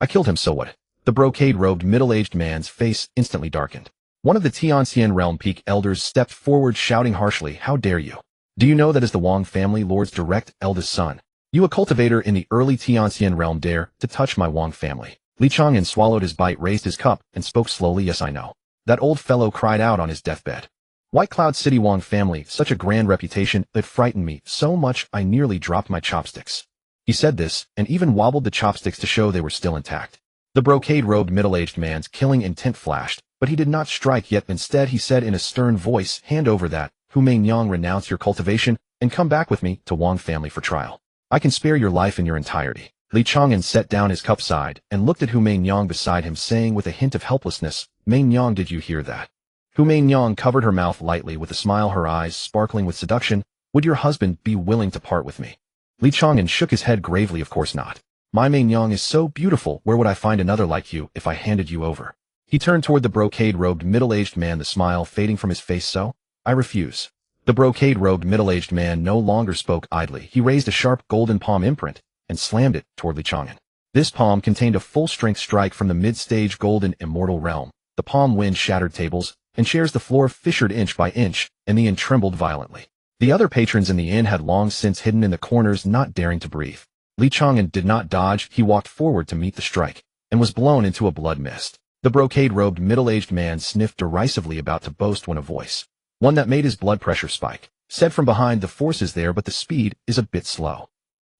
I killed him, so what? The brocade-robed middle-aged man's face instantly darkened. One of the Tianxian realm peak elders stepped forward shouting harshly, "How dare you? Do you know that is the Wang family lord's direct eldest son? You, a cultivator in the early Tianxian realm, dare to touch my Wang family." Li Chang'an swallowed his bite, raised his cup, and spoke slowly. "Yes, I know." That old fellow cried out on his deathbed. "White Cloud City Wang family, such a grand reputation, it frightened me so much I nearly dropped my chopsticks." He said this, and even wobbled the chopsticks to show they were still intact. The brocade-robed middle-aged man's killing intent flashed, but he did not strike yet. Instead, he said in a stern voice, "Hand over that, Hu Meinyang, renounce your cultivation, and come back with me to Wang family for trial. I can spare your life in your entirety." Li Chang'an set down his cup side and looked at Hu Meinyang beside him, saying with a hint of helplessness, "Meinyang, did you hear that?" Hu Meinyang covered her mouth lightly with a smile, her eyes sparkling with seduction. "Would your husband be willing to part with me?" Li Chang'an shook his head gravely. "Of course not. My Meinyang is so beautiful, where would I find another like you if I handed you over?" He turned toward the brocade-robed middle-aged man, the smile fading from his face. "So, I refuse." The brocade-robed middle-aged man no longer spoke idly. He raised a sharp golden palm imprint and slammed it toward Li Chang'an. This palm contained a full-strength strike from the mid-stage golden immortal realm. The palm wind shattered tables and chairs, the floor fissured inch by inch, and the inn trembled violently. The other patrons in the inn had long since hidden in the corners, not daring to breathe. Li Chang'an did not dodge. He walked forward to meet the strike and was blown into a blood mist. The brocade-robed middle-aged man sniffed derisively, about to boast when a voice, one that made his blood pressure spike, said from behind, "The force is there, but the speed is a bit slow."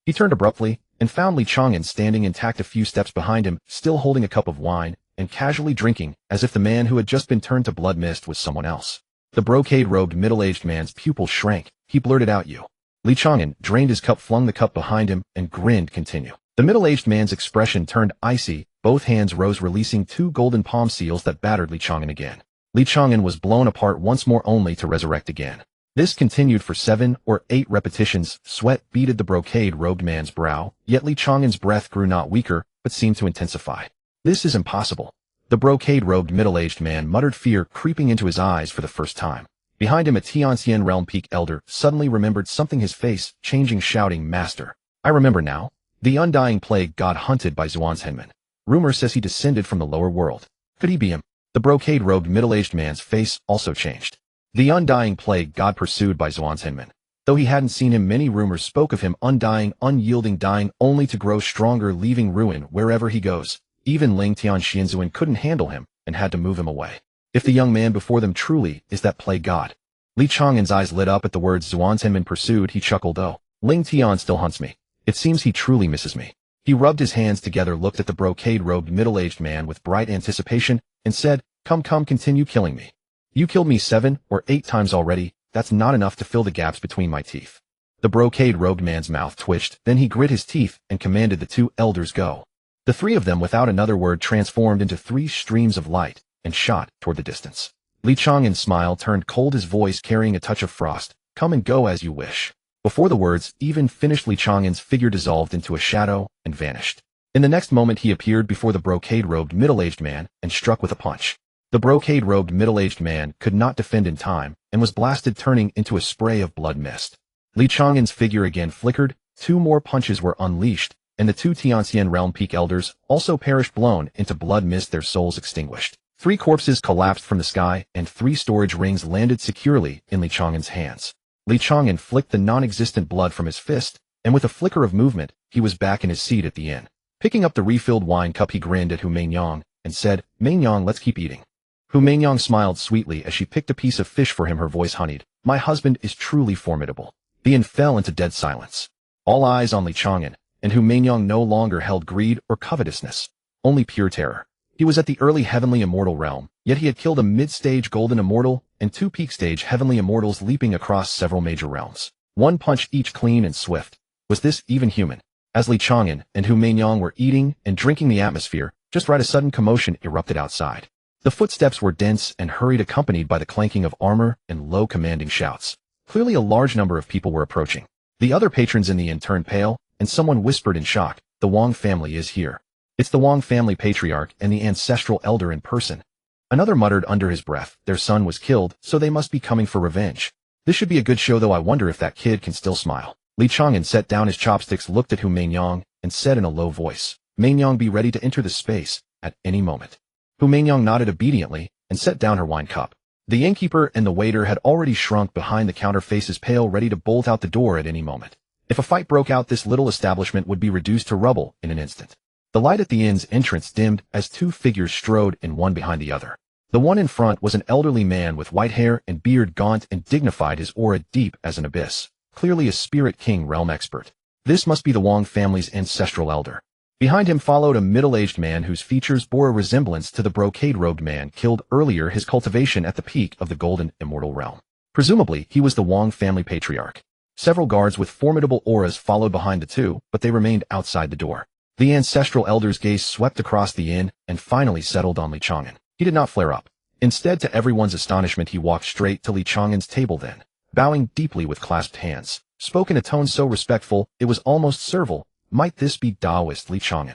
He turned abruptly and found Li Chang'an standing intact a few steps behind him, still holding a cup of wine and casually drinking, as if the man who had just been turned to blood mist was someone else. The brocade-robed middle-aged man's pupils shrank. He blurted out, "You." Li Chang'an drained his cup, flung the cup behind him, and grinned. "Continue." The middle-aged man's expression turned icy. Both hands rose, releasing two golden palm seals that battered Li Chang'an again. Li Chang'an was blown apart once more, only to resurrect again. This continued for 7 or 8 repetitions. Sweat beaded the brocade-robed man's brow, yet Li Chang'an's breath grew not weaker, but seemed to intensify. "This is impossible." The brocade-robed middle-aged man muttered, fear creeping into his eyes for the first time. Behind him, a Tianxian realm peak elder suddenly remembered something, his face changing, shouting, "Master, I remember now. The undying plague god hunted by Zuanzhenman. Rumor says he descended from the lower world. Could he be him?" The brocade-robed middle-aged man's face also changed. The undying plague god pursued by Zuanzhenman. Though he hadn't seen him, many rumors spoke of him undying, unyielding, dying only to grow stronger, leaving ruin wherever he goes. Even Ling Tianxianzuan couldn't handle him and had to move him away. If the young man before them truly is that plague god. Li Chang'an's eyes lit up at the words Zuanzhenman pursued. He chuckled, "Oh, Ling Tian still hunts me. It seems he truly misses me." He rubbed his hands together, looked at the brocade-robed middle-aged man with bright anticipation, and said, Come, continue killing me. You killed me 7 or 8 times already. That's not enough to fill the gaps between my teeth." The brocade-robed man's mouth twitched, then he grit his teeth and commanded the 2 elders, "Go." The 3 of them, without another word, transformed into 3 streams of light and shot toward the distance. Li Chang'an's smile turned cold, his voice carrying a touch of frost. "Come and go as you wish." Before the words even finished, Li Chang'an's figure dissolved into a shadow and vanished. In the next moment, he appeared before the brocade-robed middle-aged man and struck with a punch. The brocade-robed middle-aged man could not defend in time and was blasted, turning into a spray of blood mist. Li Chang'an's figure again flickered. 2 more punches were unleashed, and the 2 Tianxian realm peak elders also perished, blown into blood mist, their souls extinguished. 3 corpses collapsed from the sky, and 3 storage rings landed securely in Li Chang'an's hands. Li Chang'an flicked the non-existent blood from his fist, and with a flicker of movement, he was back in his seat at the inn. Picking up the refilled wine cup, he grinned at Hu Meinyang and said, "Meinyang, let's keep eating." Hu Meinyang smiled sweetly as she picked a piece of fish for him, her voice honeyed. "My husband is truly formidable." The inn fell into dead silence. All eyes on Li Chang'an, and Hu Meinyang no longer held greed or covetousness, only pure terror. He was at the early heavenly immortal realm, yet he had killed a mid-stage golden immortal and 2 peak-stage heavenly immortals, leaping across several major realms. 1 punch each, clean and swift. Was this even human? As Li Chang'an and Hu Meinyang were eating and drinking, the atmosphere, just right, a sudden commotion erupted outside. The footsteps were dense and hurried, accompanied by the clanking of armor and low commanding shouts. Clearly a large number of people were approaching. The other patrons in the inn turned pale, and someone whispered in shock, "The Wang family is here. It's the Wang family patriarch and the ancestral elder in person." Another muttered under his breath, "Their son was killed, so they must be coming for revenge. This should be a good show, though I wonder if that kid can still smile." Li Chang'an set down his chopsticks, looked at Hu Meinyang, and said in a low voice, "Meinyang, be ready to enter the space at any moment." Hu Meinyang nodded obediently and and set down her wine cup. The innkeeper and the waiter had already shrunk behind the counter, faces pale, ready to bolt out the door at any moment. If a fight broke out, this little establishment would be reduced to rubble in an instant. The light at the inn's entrance dimmed as two figures strode in, one behind the other. The one in front was an elderly man with white hair and beard, gaunt and dignified, his aura deep as an abyss, clearly a Spirit King realm expert. This must be the Wong family's ancestral elder. Behind him followed a middle-aged man whose features bore a resemblance to the brocade-robed man killed earlier, his cultivation at the peak of the golden immortal realm. Presumably, he was the Wong family patriarch. Several guards with formidable auras followed behind the two, but they remained outside the door. The ancestral elder's gaze swept across the inn and finally settled on Li Chang'an. He did not flare up. Instead, to everyone's astonishment, he walked straight to Li Chang'an's table, then, bowing deeply with clasped hands, spoke in a tone so respectful it was almost servile. Might this be Taoist Li Chang'an?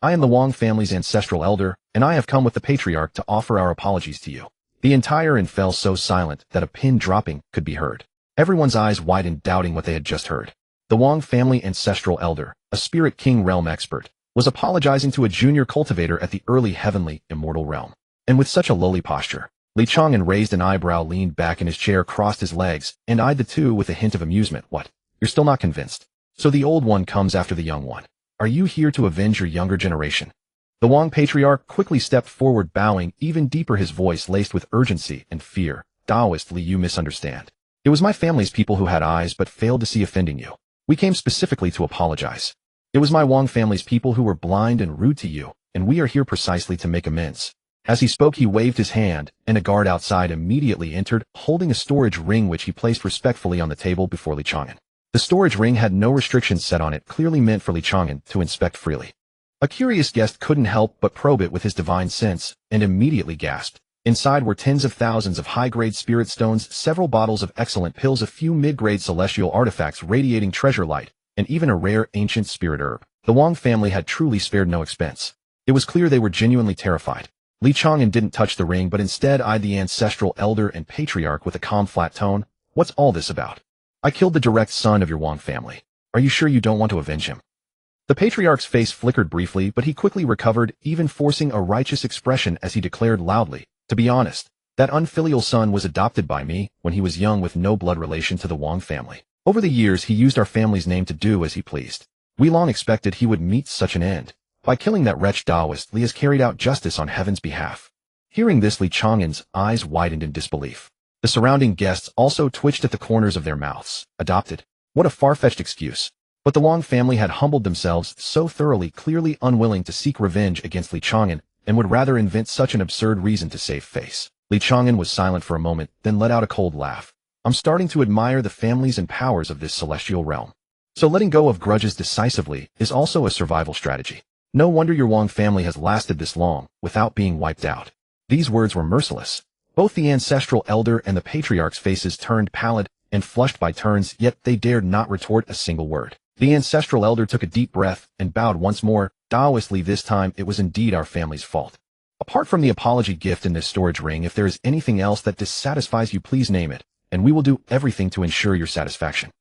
I am the Wong family's ancestral elder, and I have come with the patriarch to offer our apologies to you. The entire inn fell so silent that a pin dropping could be heard. Everyone's eyes widened, doubting what they had just heard. The Wong family ancestral elder, a Spirit King realm expert, was apologizing to a junior cultivator at the early heavenly immortal realm. And with such a lowly posture, Li Chang'an raised an eyebrow, leaned back in his chair, crossed his legs, and eyed the two with a hint of amusement. What? You're still not convinced? So the old one comes after the young one. Are you here to avenge your younger generation? The Wong patriarch quickly stepped forward, bowing even deeper, his voice laced with urgency and fear. Taoist Li, you misunderstand. It was my family's people who had eyes but failed to see, offending you. We came specifically to apologize. It was my Wong family's people who were blind and rude to you, and we are here precisely to make amends. As he spoke, he waved his hand, and a guard outside immediately entered, holding a storage ring which he placed respectfully on the table before Li Chang'an. The storage ring had no restrictions set on it, clearly meant for Li Chang'an to inspect freely. A curious guest couldn't help but probe it with his divine sense, and immediately gasped. Inside were tens of thousands of high-grade spirit stones, several bottles of excellent pills, a few mid-grade celestial artifacts radiating treasure light, and even a rare ancient spirit herb. The Wong family had truly spared no expense. It was clear they were genuinely terrified. Li Chang'an didn't touch the ring, but instead eyed the ancestral elder and patriarch with a calm, flat tone. What's all this about? I killed the direct son of your Wong family. Are you sure you don't want to avenge him? The patriarch's face flickered briefly, but he quickly recovered, even forcing a righteous expression as he declared loudly, to be honest, that unfilial son was adopted by me when he was young with no blood relation to the Wong family. Over the years, he used our family's name to do as he pleased. We long expected he would meet such an end. By killing that wretch Taoist, Li has carried out justice on heaven's behalf. Hearing this, Li Chang'an's eyes widened in disbelief. The surrounding guests also twitched at the corners of their mouths. Adopted? What a far-fetched excuse. But the Wong family had humbled themselves so thoroughly, clearly unwilling to seek revenge against Li Chang'an, and would rather invent such an absurd reason to save face. Li Chang'an was silent for a moment, then let out a cold laugh. I'm starting to admire the families and powers of this celestial realm. So letting go of grudges decisively is also a survival strategy. No wonder your Wong family has lasted this long, without being wiped out. These words were merciless. Both the ancestral elder and the patriarch's faces turned pallid and flushed by turns, yet they dared not retort a single word. The ancestral elder took a deep breath and bowed once more. Taoistly, this time it was indeed our family's fault. Apart from the apology gift in this storage ring, if there is anything else that dissatisfies you, please name it, and we will do everything to ensure your satisfaction.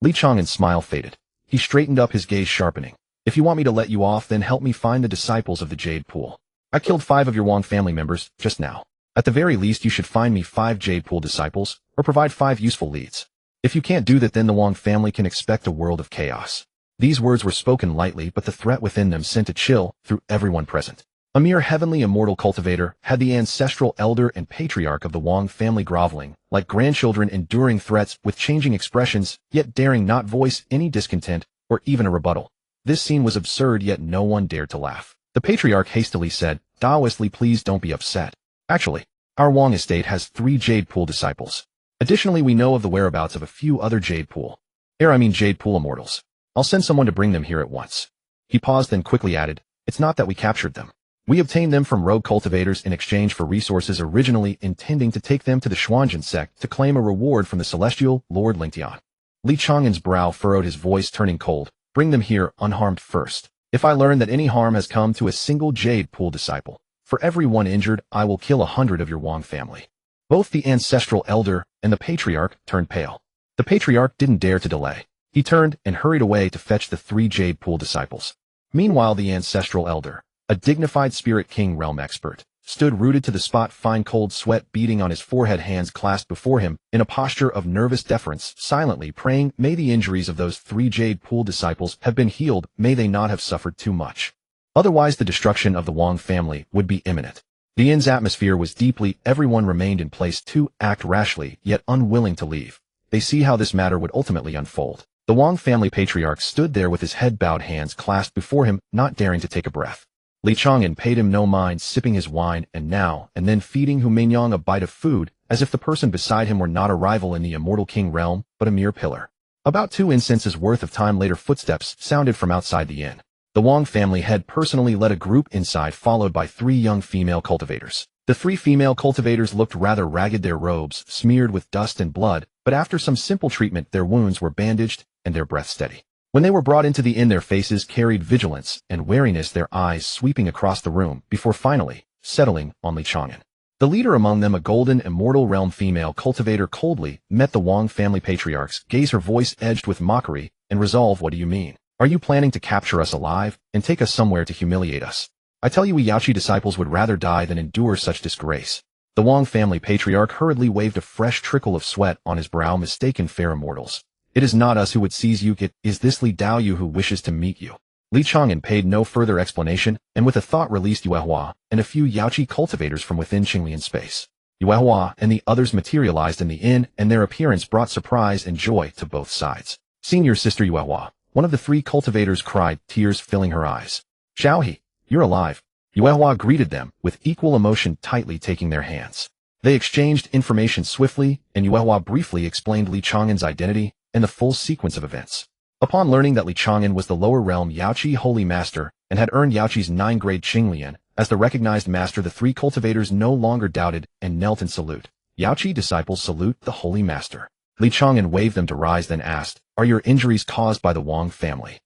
Li Chang'an's smile faded. He straightened up, his gaze sharpening. If you want me to let you off, then help me find the disciples of the Jade Pool. I killed 5 of your Wong family members just now. At the very least, you should find me 5 Jade Pool disciples, or provide 5 useful leads. If you can't do that, then the Wong family can expect a world of chaos. These words were spoken lightly, but the threat within them sent a chill through everyone present. A mere heavenly immortal cultivator had the ancestral elder and patriarch of the Wong family groveling, like grandchildren, enduring threats with changing expressions, yet daring not voice any discontent or even a rebuttal. This scene was absurd, yet no one dared to laugh. The patriarch hastily said, Taoistly, please don't be upset. Actually, our Wong estate has 3 Jade Pool disciples. Additionally, we know of the whereabouts of a few other Jade Pool immortals. I'll send someone to bring them here at once. He paused, then quickly added, it's not that we captured them. We obtained them from rogue cultivators in exchange for resources, originally intending to take them to the Chang'an sect to claim a reward from the celestial Lord Lingtian. Li Chang'an's brow furrowed, his voice turning cold. Bring them here unharmed first. If I learn that any harm has come to a single Jade Pool disciple, for every one injured, I will kill 100 of your Wong family. Both the ancestral elder and the patriarch turned pale. The patriarch didn't dare to delay. He turned and hurried away to fetch the 3 Jade Pool disciples. Meanwhile, the ancestral elder, a dignified Spirit King realm expert, stood rooted to the spot, fine cold sweat beading on his forehead, hands clasped before him, in a posture of nervous deference, silently praying, may the injuries of those 3 Jade Pool disciples have been healed, may they not have suffered too much. Otherwise the destruction of the Wang family would be imminent. The inn's atmosphere was deeply, everyone remained in place to act rashly, yet unwilling to leave. They see how this matter would ultimately unfold. The Wang family patriarch stood there with his head bowed, hands clasped before him, not daring to take a breath. Li Chang'an paid him no mind, sipping his wine and now and then feeding Hu Mingyang a bite of food, as if the person beside him were not a rival in the Immortal King realm, but a mere pillar. About 2 instances worth of time later, footsteps sounded from outside the inn. The Wang family head personally led a group inside, followed by 3 young female cultivators. The 3 female cultivators looked rather ragged, their robes smeared with dust and blood, but after some simple treatment their wounds were bandaged and their breath steady. When they were brought into the inn, their faces carried vigilance and wariness, their eyes sweeping across the room before finally settling on Li Chang'an. The leader among them, a golden immortal realm female cultivator, coldly met the Wang family patriarch's gaze, her voice edged with mockery and resolve. What do you mean? Are you planning to capture us alive and take us somewhere to humiliate us? I tell you, we Yaoqi disciples would rather die than endure such disgrace. The Wang family patriarch hurriedly waved a fresh trickle of sweat on his brow. Mistaken fair immortals. It is not us who would seize you. It is this Li Daoyu who wishes to meet you. Li Chang'an paid no further explanation, and with a thought released Yuehua and a few Yaoqi cultivators from within Qinglian space. Yuehua and the others materialized in the inn, and their appearance brought surprise and joy to both sides. Senior sister Yuehua, one of the 3 cultivators cried, tears filling her eyes. Xiaohe, you're alive. Yuehua greeted them with equal emotion, tightly taking their hands. They exchanged information swiftly, and Yuehua briefly explained Li Chang'an's identity and the full sequence of events. Upon learning that Li Chang'an was the lower realm Yaoqi holy master and had earned Yaoqi's 9th-grade Qinglian as the recognized master, the 3 cultivators no longer doubted and knelt in salute. Yaoqi disciples salute the holy master. Li Chang'an waved them to rise, then asked, are your injuries caused by the Wang family?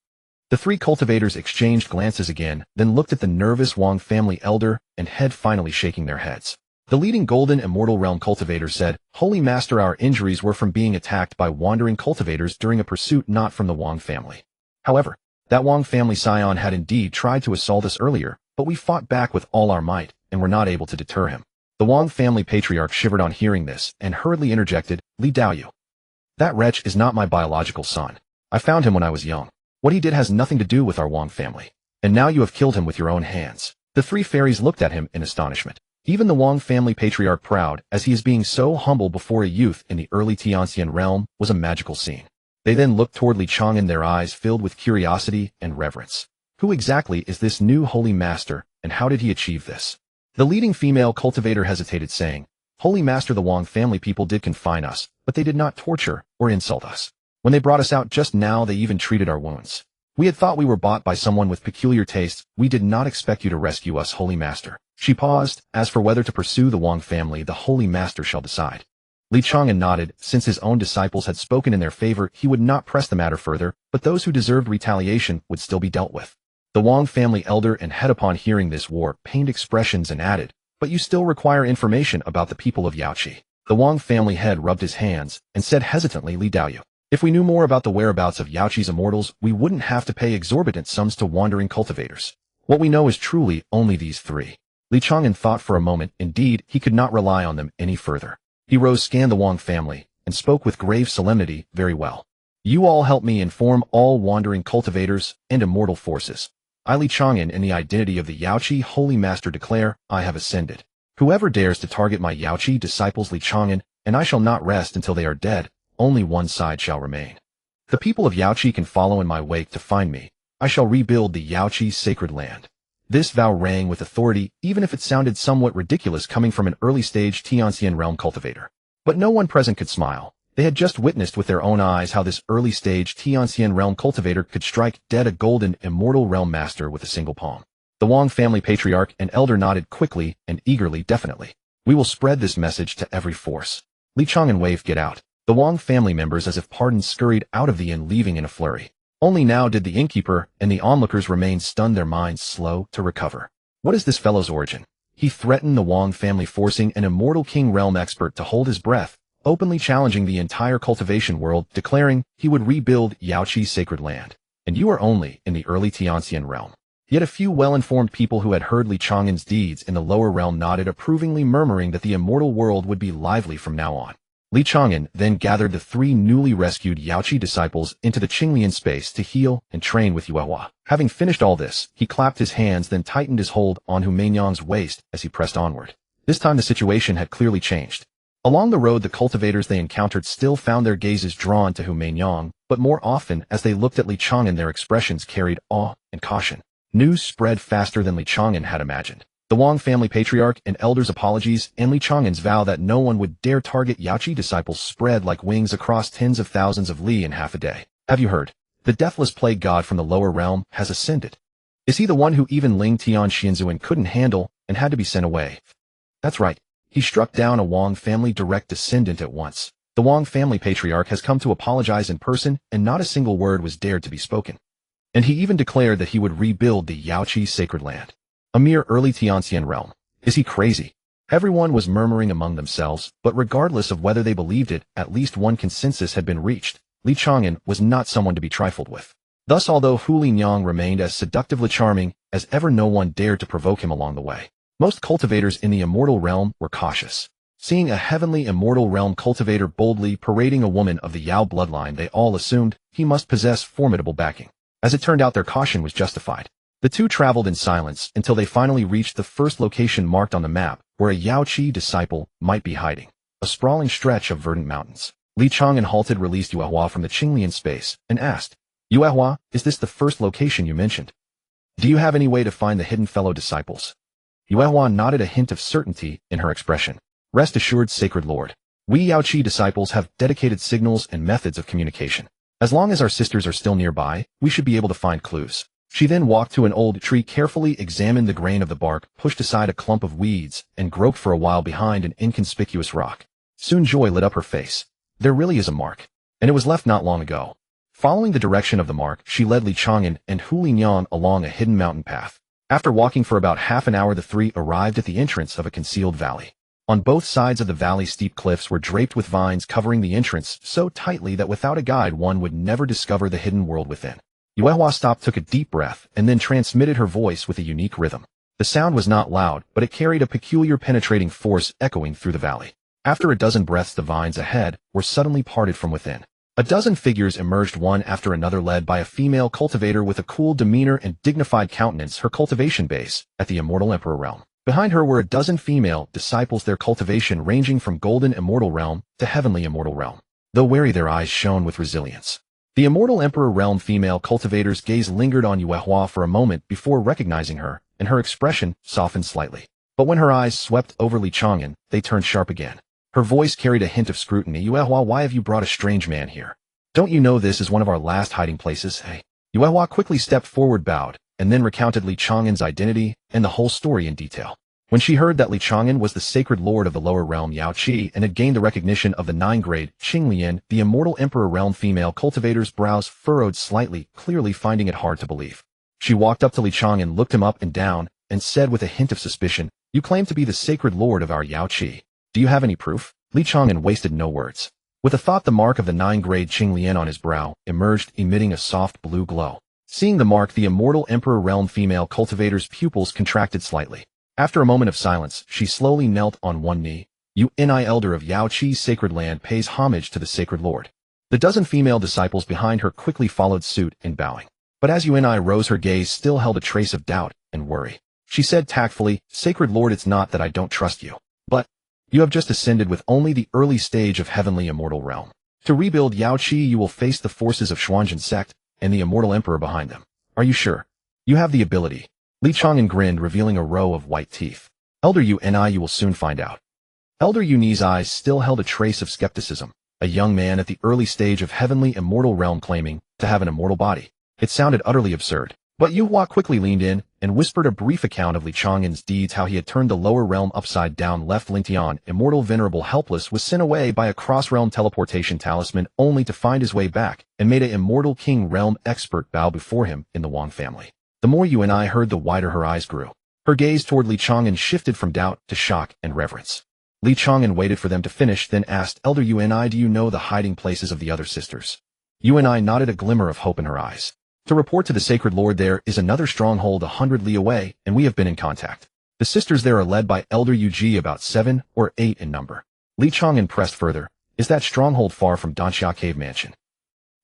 The 3 cultivators exchanged glances again, then looked at the nervous Wang family elder and head, finally shaking their heads. The leading golden immortal realm cultivator said, Holy Master, our injuries were from being attacked by wandering cultivators during a pursuit, not from the Wang family. However, that Wang family scion had indeed tried to assault us earlier, but we fought back with all our might and were not able to deter him. The Wang family patriarch shivered on hearing this and hurriedly interjected, Li Daoyu. That wretch is not my biological son. I found him when I was young. What he did has nothing to do with our Wang family. And now you have killed him with your own hands. The 3 fairies looked at him in astonishment. Even the Wang family patriarch, proud as he is being so humble before a youth in the early Tianxian realm, was a magical scene. They then looked toward Li Chang'an, their eyes filled with curiosity and reverence. Who exactly is this new holy master, and how did he achieve this? The leading female cultivator hesitated, saying, Holy Master, the Wang family people did confine us, but they did not torture or insult us. When they brought us out just now, they even treated our wounds. We had thought we were bought by someone with peculiar tastes. We did not expect you to rescue us, Holy Master. She paused. As for whether to pursue the Wang family, the Holy Master shall decide. Li Chang'an nodded. Since his own disciples had spoken in their favor, he would not press the matter further, but those who deserved retaliation would still be dealt with. The Wang family elder and head, upon hearing this, wore pained expressions and added, but you still require information about the people of Yaoqi. The Wang family head rubbed his hands and said hesitantly, Li Daoyu. If we knew more about the whereabouts of Yaoqi's immortals, we wouldn't have to pay exorbitant sums to wandering cultivators. What we know is truly only these 3. Li Chang'an thought for a moment. Indeed, he could not rely on them any further. He rose, scanned the Wang family, and spoke with grave solemnity, Very well. You all help me inform all wandering cultivators and immortal forces. I, Li Chang'an, in the identity of the Yaoqi Holy Master, declare, I have ascended. Whoever dares to target my Yaoqi disciples, Li Chang'an, and I shall not rest until they are dead, only one side shall remain. The people of Yaoqi can follow in my wake to find me. I shall rebuild the Yaoqi sacred land. This vow rang with authority, even if it sounded somewhat ridiculous coming from an early-stage Tianxian realm cultivator. But no one present could smile. They had just witnessed with their own eyes how this early-stage Tianxian realm cultivator could strike dead a golden immortal realm master with a single palm. The Wang family patriarch and elder nodded quickly and eagerly, Definitely. We will spread this message to every force. Li Chang'an waved, Get out. The Wang family members, as if pardoned, scurried out of the inn, leaving in a flurry. Only now did the innkeeper and the onlookers remain stunned, their minds slow to recover. What is this fellow's origin? He threatened the Wang family, forcing an immortal king realm expert to hold his breath, openly challenging the entire cultivation world, declaring he would rebuild Yaoqi's sacred land. And you are only in the early Tianxian realm. Yet a few well-informed people who had heard Li Chang'an's deeds in the lower realm nodded approvingly, murmuring that the immortal world would be lively from now on. Li Chang'an then gathered the 3 newly rescued Yaoqi disciples into the Qinglian space to heal and train with Yuehua. Having finished all this, he clapped his hands, then tightened his hold on Hu Meinyang's waist as he pressed onward. This time the situation had clearly changed. Along the road, the cultivators they encountered still found their gazes drawn to Hu Meinyang, but more often as they looked at Li Chang'an, their expressions carried awe and caution. News spread faster than Li Chang'an had imagined. The Wang family patriarch and elders' apologies and Li Chang'an's vow that no one would dare target Yaoqi disciples spread like wings across tens of thousands of li in half a day. Have you heard? The deathless plague god from the lower realm has ascended. Is he the one who even Ling Tian Xianzuan couldn't handle and had to be sent away? That's right. He struck down a Wang family direct descendant at once. The Wang family patriarch has come to apologize in person, and not a single word was dared to be spoken. And he even declared that he would rebuild the Yaoqi sacred land. A mere early Tianxian realm. Is he crazy? Everyone was murmuring among themselves, but regardless of whether they believed it, at least one consensus had been reached. Li Chang'an was not someone to be trifled with. Thus, although Hu Linyang remained as seductively charming as ever, no one dared to provoke him along the way. Most cultivators in the immortal realm were cautious. Seeing a heavenly immortal realm cultivator boldly parading a woman of the Yao bloodline, they all assumed he must possess formidable backing. As it turned out, their caution was justified. The two traveled in silence until they finally reached the first location marked on the map, where a Yaoqi disciple might be hiding. A sprawling stretch of verdant mountains. Li Chang'an halted, released Yuehua from the Qinglian space, and asked, "Yuehua, is this the first location you mentioned? Do you have any way to find the hidden fellow disciples?" Yuehua nodded, a hint of certainty in her expression. "Rest assured, Sacred Lord. We Yaoqi disciples have dedicated signals and methods of communication. As long as our sisters are still nearby, we should be able to find clues." She then walked to an old tree, carefully examined the grain of the bark, pushed aside a clump of weeds, and groped for a while behind an inconspicuous rock. Soon joy lit up her face. There really is a mark. And it was left not long ago. Following the direction of the mark, she led Li Chang'an and Hu Linyang along a hidden mountain path. After walking for about half an hour, the 3 arrived at the entrance of a concealed valley. On both sides of the valley, steep cliffs were draped with vines covering the entrance so tightly that without a guide one would never discover the hidden world within. Yuehua stopped, took a deep breath, and then transmitted her voice with a unique rhythm. The sound was not loud, but it carried a peculiar penetrating force echoing through the valley. After a dozen breaths, the vines ahead were suddenly parted from within. A dozen figures emerged, one after another, led by a female cultivator with a cool demeanor and dignified countenance, her cultivation base at the Immortal Emperor realm. Behind her were a dozen female disciples, their cultivation ranging from Golden Immortal realm to Heavenly Immortal realm. Though wary, their eyes shone with resilience. The Immortal Emperor realm female cultivator's gaze lingered on Yuehua for a moment before recognizing her, and her expression softened slightly. But when her eyes swept over Li Chang'an, they turned sharp again. Her voice carried a hint of scrutiny. "Yuehua, why have you brought a strange man here? Don't you know this is one of our last hiding places, hey?" Yuehua quickly stepped forward, bowed, and then recounted Li Chang'an's identity and the whole story in detail. When she heard that Li Chang'an was the sacred lord of the lower realm Yaoqi and had gained the recognition of the 9th-grade Qinglian, the Immortal Emperor realm female cultivator's brows furrowed slightly, clearly finding it hard to believe. She walked up to Li Chang'an, looked him up and down, and said with a hint of suspicion, "You claim to be the sacred lord of our Yaoqi. Do you have any proof?" Li Chang'an wasted no words. With a thought, the mark of the 9th-grade Qinglian on his brow emerged, emitting a soft blue glow. Seeing the mark, the Immortal Emperor realm female cultivator's pupils contracted slightly. After a moment of silence, she slowly knelt on one knee. "Uni elder of Yaoqi's sacred land pays homage to the sacred lord." The dozen female disciples behind her quickly followed suit in bowing. But as Uni rose, her gaze still held a trace of doubt and worry. She said tactfully, "Sacred lord, it's not that I don't trust you. But you have just ascended with only the early stage of Heavenly Immortal realm. To rebuild Yaoqi, you will face the forces of Xuanzhan sect and the Immortal Emperor behind them. Are you sure? You have the ability." Li Chang'an grinned, revealing a row of white teeth. "Elder Uni, you will soon find out." Elder Uni's eyes still held a trace of skepticism. A young man at the early stage of Heavenly Immortal realm claiming to have an immortal body. It sounded utterly absurd. But Yuehua quickly leaned in and whispered a brief account of Li Chang'an's deeds, how he had turned the lower realm upside down, left Lingtian, immortal, venerable, helpless, was sent away by a cross-realm teleportation talisman only to find his way back, and made a immortal king realm expert bow before him in the Wang family. The more Uni heard, the wider her eyes grew. Her gaze toward Li Chang'an shifted from doubt to shock and reverence. Li Chang'an waited for them to finish, then asked, "Elder Uni, do you know the hiding places of the other sisters?" Uni nodded, a glimmer of hope in her eyes. To report to the Sacred Lord there is another stronghold 100 li away, and we have been in contact. The sisters there are led by Elder Yu, about 7 or 8 in number. Li Chang'an pressed further. Is that stronghold far from Danxia Cave Mansion?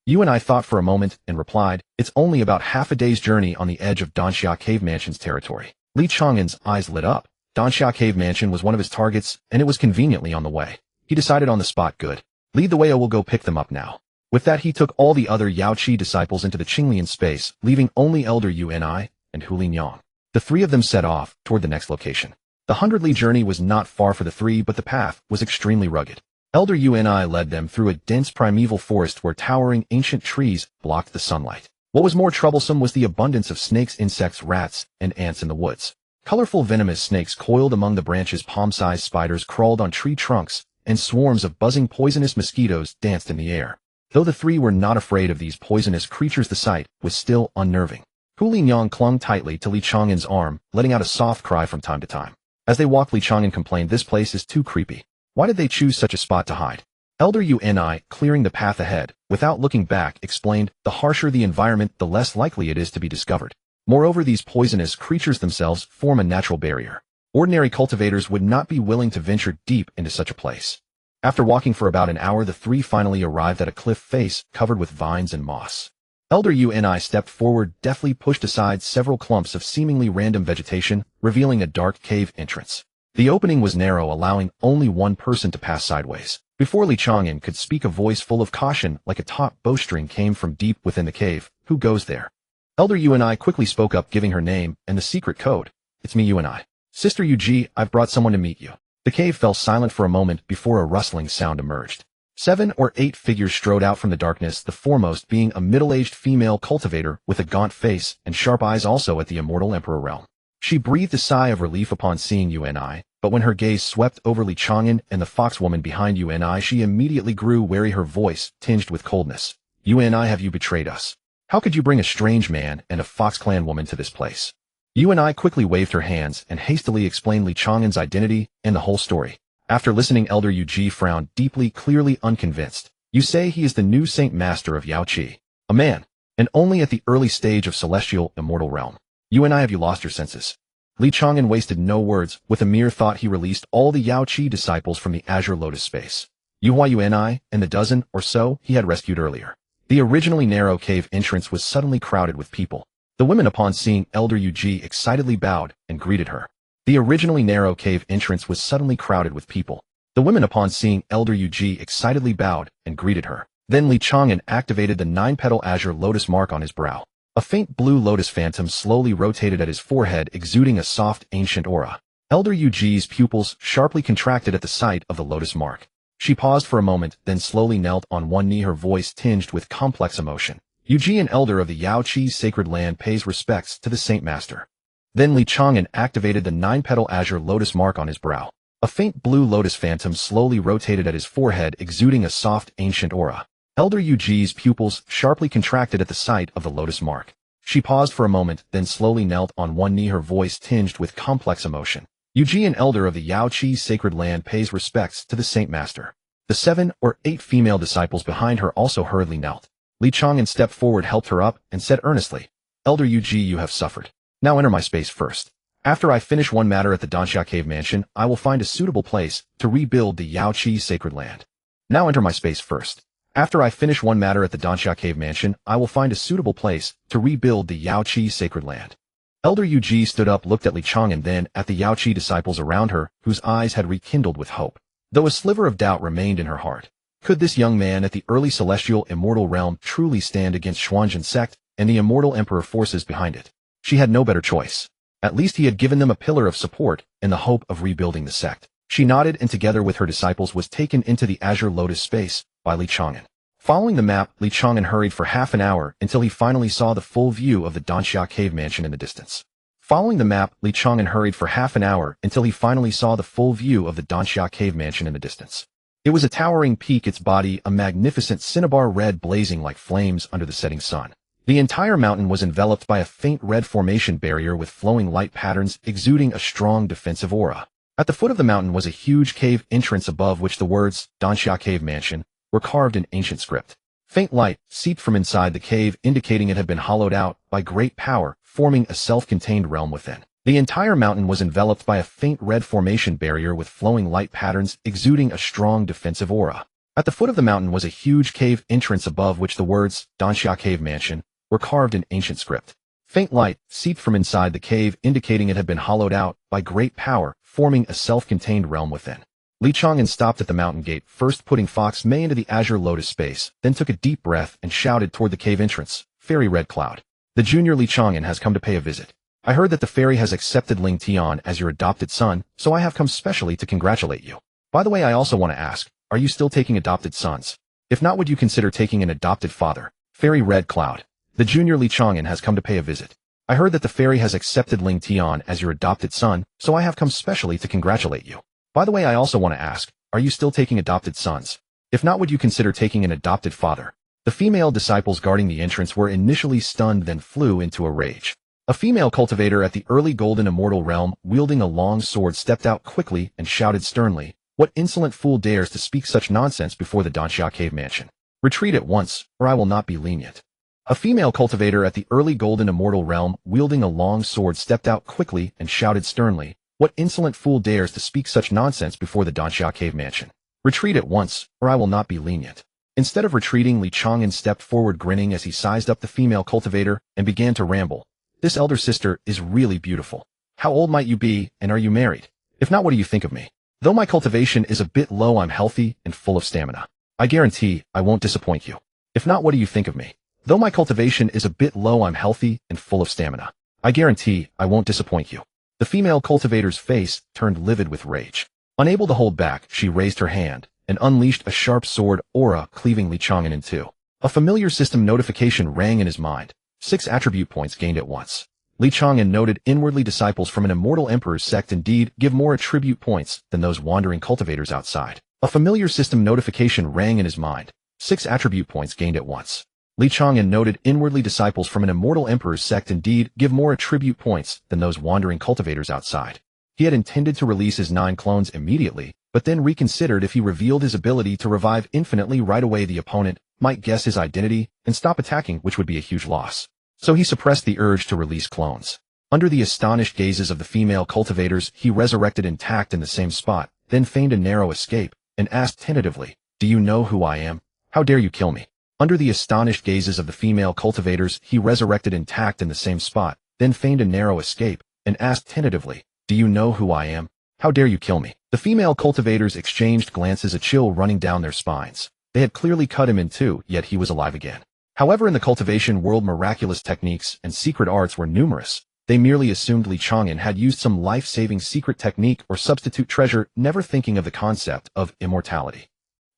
Yuan thought for a moment and replied, it's only about half a day's journey on the edge of Danxia Cave Mansion's territory. Li Chang'an's eyes lit up. Danxia Cave Mansion was one of his targets, and it was conveniently on the way. He decided on the spot, good. Lead the way, I will go pick them up now. With that, he took all the other Yao Qi disciples into the Qinglian space, leaving only Elder Yuan and Hulin Yang. The three of them set off toward the next location. The 100-li journey was not far for the three, but the path was extremely rugged. Elder Yuan led them through a dense primeval forest where towering ancient trees blocked the sunlight. What was more troublesome was the abundance of snakes, insects, rats, and ants in the woods. Colorful venomous snakes coiled among the branches, palm-sized spiders crawled on tree trunks, and swarms of buzzing poisonous mosquitoes danced in the air. Though the three were not afraid of these poisonous creatures, the sight was still unnerving. Hulin Yang clung tightly to Li Chang'an's arm, letting out a soft cry from time to time. As they walked, Li Chang'an complained, this place is too creepy. Why did they choose such a spot to hide? Elder Yuan, clearing the path ahead, without looking back, explained, the harsher the environment, the less likely it is to be discovered. Moreover, these poisonous creatures themselves form a natural barrier. Ordinary cultivators would not be willing to venture deep into such a place. After walking for about an hour, the three finally arrived at a cliff face covered with vines and moss. Elder Yuan stepped forward, deftly pushed aside several clumps of seemingly random vegetation, revealing a dark cave entrance. The opening was narrow, allowing only one person to pass sideways. Before Li Chang'an could speak, a voice full of caution like a taut bowstring came from deep within the cave. Who goes there? Elder Yuan quickly spoke up, giving her name and the secret code. It's me, Yuan. Sister Yuji, I've brought someone to meet you. The cave fell silent for a moment before a rustling sound emerged. 7 or 8 figures strode out from the darkness, the foremost being a middle-aged female cultivator with a gaunt face and sharp eyes, also at the Immortal Emperor realm. She breathed a sigh of relief upon seeing Yuan, but when her gaze swept over Li Chang'an and the foxwoman behind Yuan, she immediately grew wary, her voice tinged with coldness. Yuan, have you betrayed us? How could you bring a strange man and a Fox Clan woman to this place? Yuan quickly waved her hands and hastily explained Li Chang'an's identity and the whole story. After listening, Elder Yuji frowned deeply, clearly unconvinced. You say he is the new Saint Master of Yao Qi, a man, and only at the early stage of celestial immortal realm. Yuan, have you lost your senses? Li Chang'an wasted no words. With a mere thought, he released all the Yao Qi disciples from the Azure Lotus space. Yuan and the dozen or so he had rescued earlier. The originally narrow cave entrance was suddenly crowded with people. The women, upon seeing Elder Yuji, excitedly bowed and greeted her. The originally narrow cave entrance was suddenly crowded with people. The women, upon seeing Elder Yuji, excitedly bowed and greeted her. Then Li Chang'an activated the 9-petal Azure Lotus mark on his brow. A faint blue lotus phantom slowly rotated at his forehead, exuding a soft, ancient aura. Elder Yuji's pupils sharply contracted at the sight of the lotus mark. She paused for a moment, then slowly knelt on one knee, her voice tinged with complex emotion. Yuji, an elder of the Yao Qi's sacred land, pays respects to the Saint Master. Then Li Chang'an activated the 9-petal Azure Lotus mark on his brow. A faint blue lotus phantom slowly rotated at his forehead, exuding a soft, ancient aura. Elder Yuji's pupils sharply contracted at the sight of the lotus mark. She paused for a moment, then slowly knelt on one knee, her voice tinged with complex emotion. Yuji, an elder of the Yao Qi's sacred land, pays respects to the Saint Master. The 7 or 8 female disciples behind her also hurriedly knelt. Li Chang'an stepped forward, helped her up, and said earnestly, Elder Yuji, you have suffered. Now enter my space first. After I finish one matter at the Danxia Cave Mansion, I will find a suitable place to rebuild the Yao Qi's sacred land. Now enter my space first. After I finish one matter at the Danxia Cave Mansion, I will find a suitable place to rebuild the Yao Qi's sacred land. Elder Yuji stood up, looked at Li Chang'an, then at the Yao Qi disciples around her, whose eyes had rekindled with hope, though a sliver of doubt remained in her heart. Could this young man at the early celestial immortal realm truly stand against Xuanzhen sect and the Immortal Emperor forces behind it? She had no better choice. At least he had given them a pillar of support in the hope of rebuilding the sect. She nodded and together with her disciples was taken into the Azure Lotus space by Li Chang'an. Following the map, Li Chang'an hurried for half an hour until he finally saw the full view of the Danxia Cave Mansion in the distance. Following the map, Li Chang'an hurried for half an hour until he finally saw the full view of the Danxia Cave Mansion in the distance. It was a towering peak, its body a magnificent cinnabar red blazing like flames under the setting sun. The entire mountain was enveloped by a faint red formation barrier with flowing light patterns exuding a strong defensive aura. At the foot of the mountain was a huge cave entrance above which the words Danxia Cave Mansion were carved in ancient script. Faint light seeped from inside the cave, indicating it had been hollowed out by great power, forming a self-contained realm within. The entire mountain was enveloped by a faint red formation barrier with flowing light patterns exuding a strong defensive aura. At the foot of the mountain was a huge cave entrance above which the words, Danxia Cave Mansion, were carved in ancient script. Faint light seeped from inside the cave, indicating it had been hollowed out by great power, forming a self-contained realm within. Li Chang'an stopped at the mountain gate, first putting Fox Mei into the azure lotus space, then took a deep breath and shouted toward the cave entrance, Fairy Red Cloud. The junior Li Chang'an has come to pay a visit. I heard that the fairy has accepted Ling Tian as your adopted son, so I have come specially to congratulate you. By the way, I also want to ask, are you still taking adopted sons? If not, would you consider taking an adopted father? Fairy Red Cloud. The junior Li Chang'an has come to pay a visit. I heard that the fairy has accepted Ling Tian as your adopted son, so I have come specially to congratulate you. By the way, I also want to ask, are you still taking adopted sons? If not, would you consider taking an adopted father? The female disciples guarding the entrance were initially stunned, then flew into a rage. A female cultivator at the early golden immortal realm, wielding a long sword, stepped out quickly and shouted sternly, "What insolent fool dares to speak such nonsense before the Danxia Cave Mansion? Retreat at once, or I will not be lenient." A female cultivator at the early golden immortal realm, wielding a long sword, stepped out quickly and shouted sternly, "What insolent fool dares to speak such nonsense before the Danxia Cave Mansion? Retreat at once, or I will not be lenient." Instead of retreating, Li Chang'an stepped forward, grinning as he sized up the female cultivator and began to ramble. "This elder sister is really beautiful. How old might you be, and are you married? If not, what do you think of me? Though my cultivation is a bit low, I'm healthy and full of stamina. I guarantee I won't disappoint you. If not, what do you think of me? Though my cultivation is a bit low, I'm healthy and full of stamina. I guarantee I won't disappoint you." The female cultivator's face turned livid with rage. Unable to hold back, she raised her hand and unleashed a sharp sword aura, cleaving Li Chang'an in two. A familiar system notification rang in his mind. 6 attribute points gained at once. Li Chang'an noted inwardly, disciples from an immortal emperor's sect indeed give more attribute points than those wandering cultivators outside. A familiar system notification rang in his mind. 6 attribute points gained at once. Li Chang'an noted inwardly, disciples from an immortal emperor's sect indeed give more attribute points than those wandering cultivators outside. He had intended to release his 9 clones immediately, but then reconsidered. If he revealed his ability to revive infinitely right away, the opponent might guess his identity and stop attacking, which would be a huge loss. So he suppressed the urge to release clones. Under the astonished gazes of the female cultivators, he resurrected intact in the same spot, then feigned a narrow escape, and asked tentatively, "Do you know who I am? How dare you kill me?" Under the astonished gazes of the female cultivators, he resurrected intact in the same spot, then feigned a narrow escape, and asked tentatively, "Do you know who I am? How dare you kill me?" The female cultivators exchanged glances, a chill running down their spines. They had clearly cut him in two, yet he was alive again. However, in the cultivation world, miraculous techniques and secret arts were numerous. They merely assumed Li Chang'an had used some life-saving secret technique or substitute treasure, never thinking of the concept of immortality.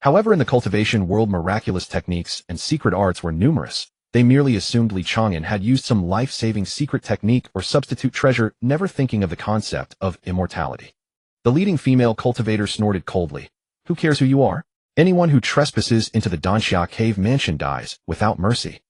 However, in the cultivation world, miraculous techniques and secret arts were numerous. They merely assumed Li Chang'an had used some life-saving secret technique or substitute treasure, never thinking of the concept of immortality. The leading female cultivator snorted coldly. "Who cares who you are? Anyone who trespasses into the Danxia Cave Mansion dies without mercy."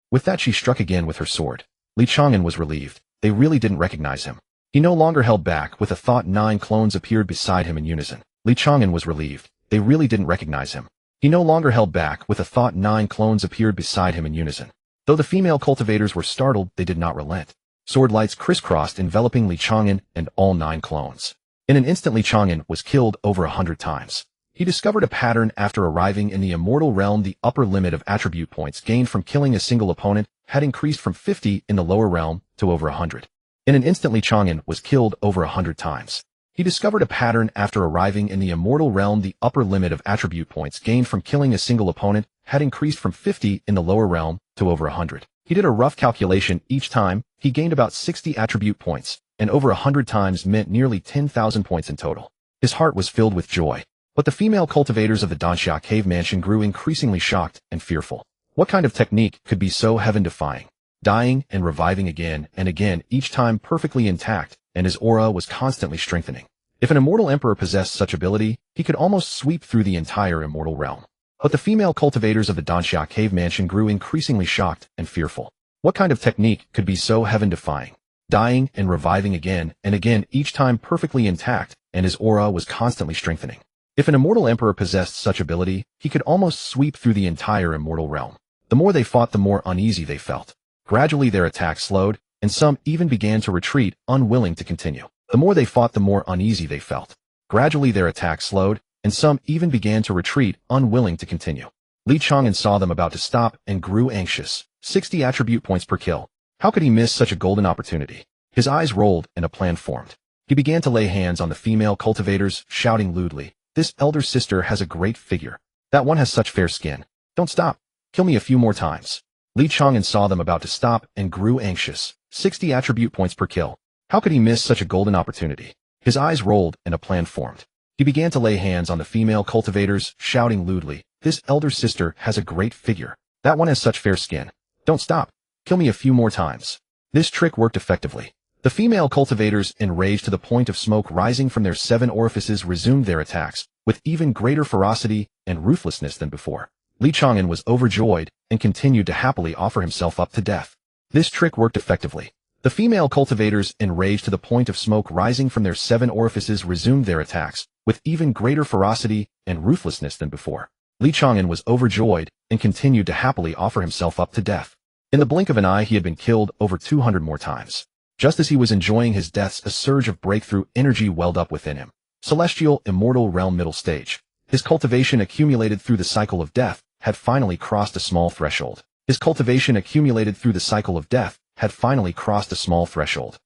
With that, she struck again with her sword. Li Chang'an was relieved. They really didn't recognize him. He no longer held back. With a thought, 9 clones appeared beside him in unison. Li Chang'an was relieved. They really didn't recognize him. He no longer held back. With a thought, 9 clones appeared beside him in unison. Though the female cultivators were startled, they did not relent. Sword lights crisscrossed, enveloping Li Chang'an and all 9 clones. In an instant, Li Chang'an was killed over 100 times. He discovered a pattern after arriving in the immortal realm. The upper limit of attribute points gained from killing a single opponent had increased from 50 in the lower realm to over 100. In an instant, Li Chang'an was killed over 100 times. He discovered a pattern after arriving in the immortal realm. The upper limit of attribute points gained from killing a single opponent had increased from 50 in the lower realm to over 100. He did a rough calculation. Each time, he gained about 60 attribute points, and over 100 times meant nearly 10,000 points in total. His heart was filled with joy. But the female cultivators of the Danxia Cave Mansion grew increasingly shocked and fearful. What kind of technique could be so heaven-defying? Dying and reviving again and again, each time perfectly intact, and his aura was constantly strengthening. If an immortal emperor possessed such ability, he could almost sweep through the entire immortal realm. But the female cultivators of the Danxia Cave Mansion grew increasingly shocked and fearful. What kind of technique could be so heaven-defying? Dying and reviving again and again, each time perfectly intact, and his aura was constantly strengthening. If an immortal emperor possessed such ability, he could almost sweep through the entire immortal realm. The more they fought, the more uneasy they felt. Gradually their attack slowed, and some even began to retreat, unwilling to continue. The more they fought, the more uneasy they felt. Gradually their attack slowed, and some even began to retreat, unwilling to continue. Li Chang'an saw them about to stop and grew anxious. 60 attribute points per kill. How could he miss such a golden opportunity? His eyes rolled and a plan formed. He began to lay hands on the female cultivators, shouting lewdly, "This elder sister has a great figure. That one has such fair skin. Don't stop. Kill me a few more times." Li Chang'an saw them about to stop and grew anxious. 60 attribute points per kill. How could he miss such a golden opportunity? His eyes rolled and a plan formed. He began to lay hands on the female cultivators, shouting lewdly, "This elder sister has a great figure. That one has such fair skin. Don't stop. Kill me a few more times." This trick worked effectively. The female cultivators, enraged to the point of smoke rising from their 7 orifices, resumed their attacks, with even greater ferocity and ruthlessness than before. Li Chang'an was overjoyed and continued to happily offer himself up to death. This trick worked effectively. The female cultivators, enraged to the point of smoke rising from their 7 orifices, resumed their attacks, with even greater ferocity and ruthlessness than before. Li Chang'an was overjoyed and continued to happily offer himself up to death. In the blink of an eye, he had been killed over 200 more times. Just as he was enjoying his deaths, a surge of breakthrough energy welled up within him. Celestial, immortal realm middle stage. His cultivation accumulated through the cycle of death had finally crossed a small threshold. His cultivation accumulated through the cycle of death had finally crossed a small threshold.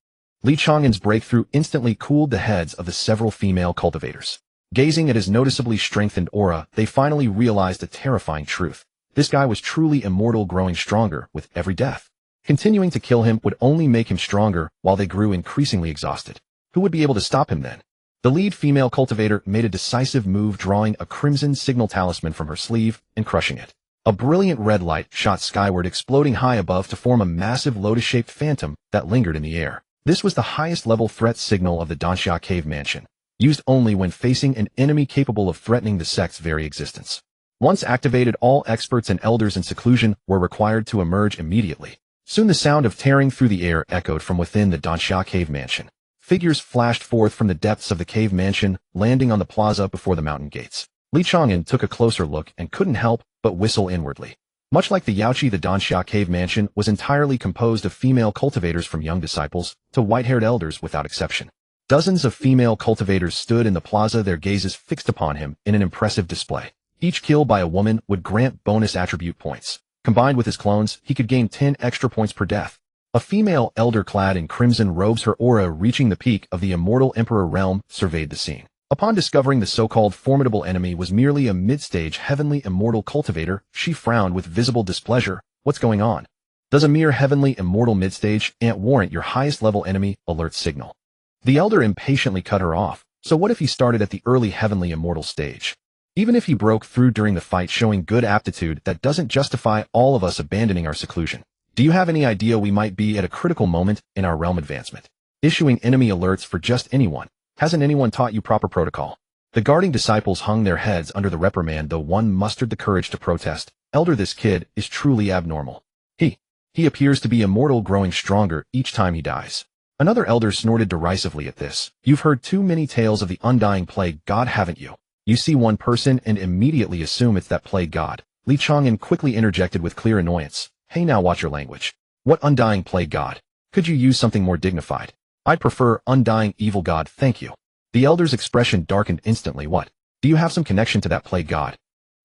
Li Chang'an's breakthrough instantly cooled the heads of the several female cultivators. Gazing at his noticeably strengthened aura, they finally realized a terrifying truth. This guy was truly immortal, growing stronger with every death. Continuing to kill him would only make him stronger while they grew increasingly exhausted. Who would be able to stop him then? The lead female cultivator made a decisive move, drawing a crimson signal talisman from her sleeve and crushing it. A brilliant red light shot skyward, exploding high above to form a massive lotus-shaped phantom that lingered in the air. This was the highest level threat signal of the Danxia Cave Mansion, used only when facing an enemy capable of threatening the sect's very existence. Once activated, all experts and elders in seclusion were required to emerge immediately. Soon the sound of tearing through the air echoed from within the Danxia Cave Mansion. Figures flashed forth from the depths of the cave mansion, landing on the plaza before the mountain gates. Li Chang'an took a closer look and couldn't help but whistle inwardly. Much like the Yaoqi, the Danxia Cave Mansion was entirely composed of female cultivators, from young disciples to white-haired elders without exception. Dozens of female cultivators stood in the plaza, their gazes fixed upon him in an impressive display. Each kill by a woman would grant bonus attribute points. Combined with his clones, he could gain 10 extra points per death. A female elder clad in crimson robes, her aura reaching the peak of the immortal emperor realm, surveyed the scene. Upon discovering the so-called formidable enemy was merely a mid-stage heavenly immortal cultivator, she frowned with visible displeasure. "What's going on? Does a mere heavenly immortal mid-stage ant warrant your highest level enemy alert signal?" The elder impatiently cut her off. "So what if he started at the early heavenly immortal stage? Even if he broke through during the fight, showing good aptitude, that doesn't justify all of us abandoning our seclusion. Do you have any idea we might be at a critical moment in our realm advancement? Issuing enemy alerts for just anyone. Hasn't anyone taught you proper protocol?" The guarding disciples hung their heads under the reprimand, though one mustered the courage to protest. "Elder, this kid is truly abnormal. He appears to be immortal, growing stronger each time he dies." Another elder snorted derisively at this. "You've heard too many tales of the undying plague god, haven't you? You see one person and immediately assume it's that plague god." Li Chang'an quickly interjected with clear annoyance. "Hey, now watch your language. What undying plague god? Could you use something more dignified?" "I'd prefer undying evil god, thank you." The elder's expression darkened instantly. "What? Do you have some connection to that plague god?"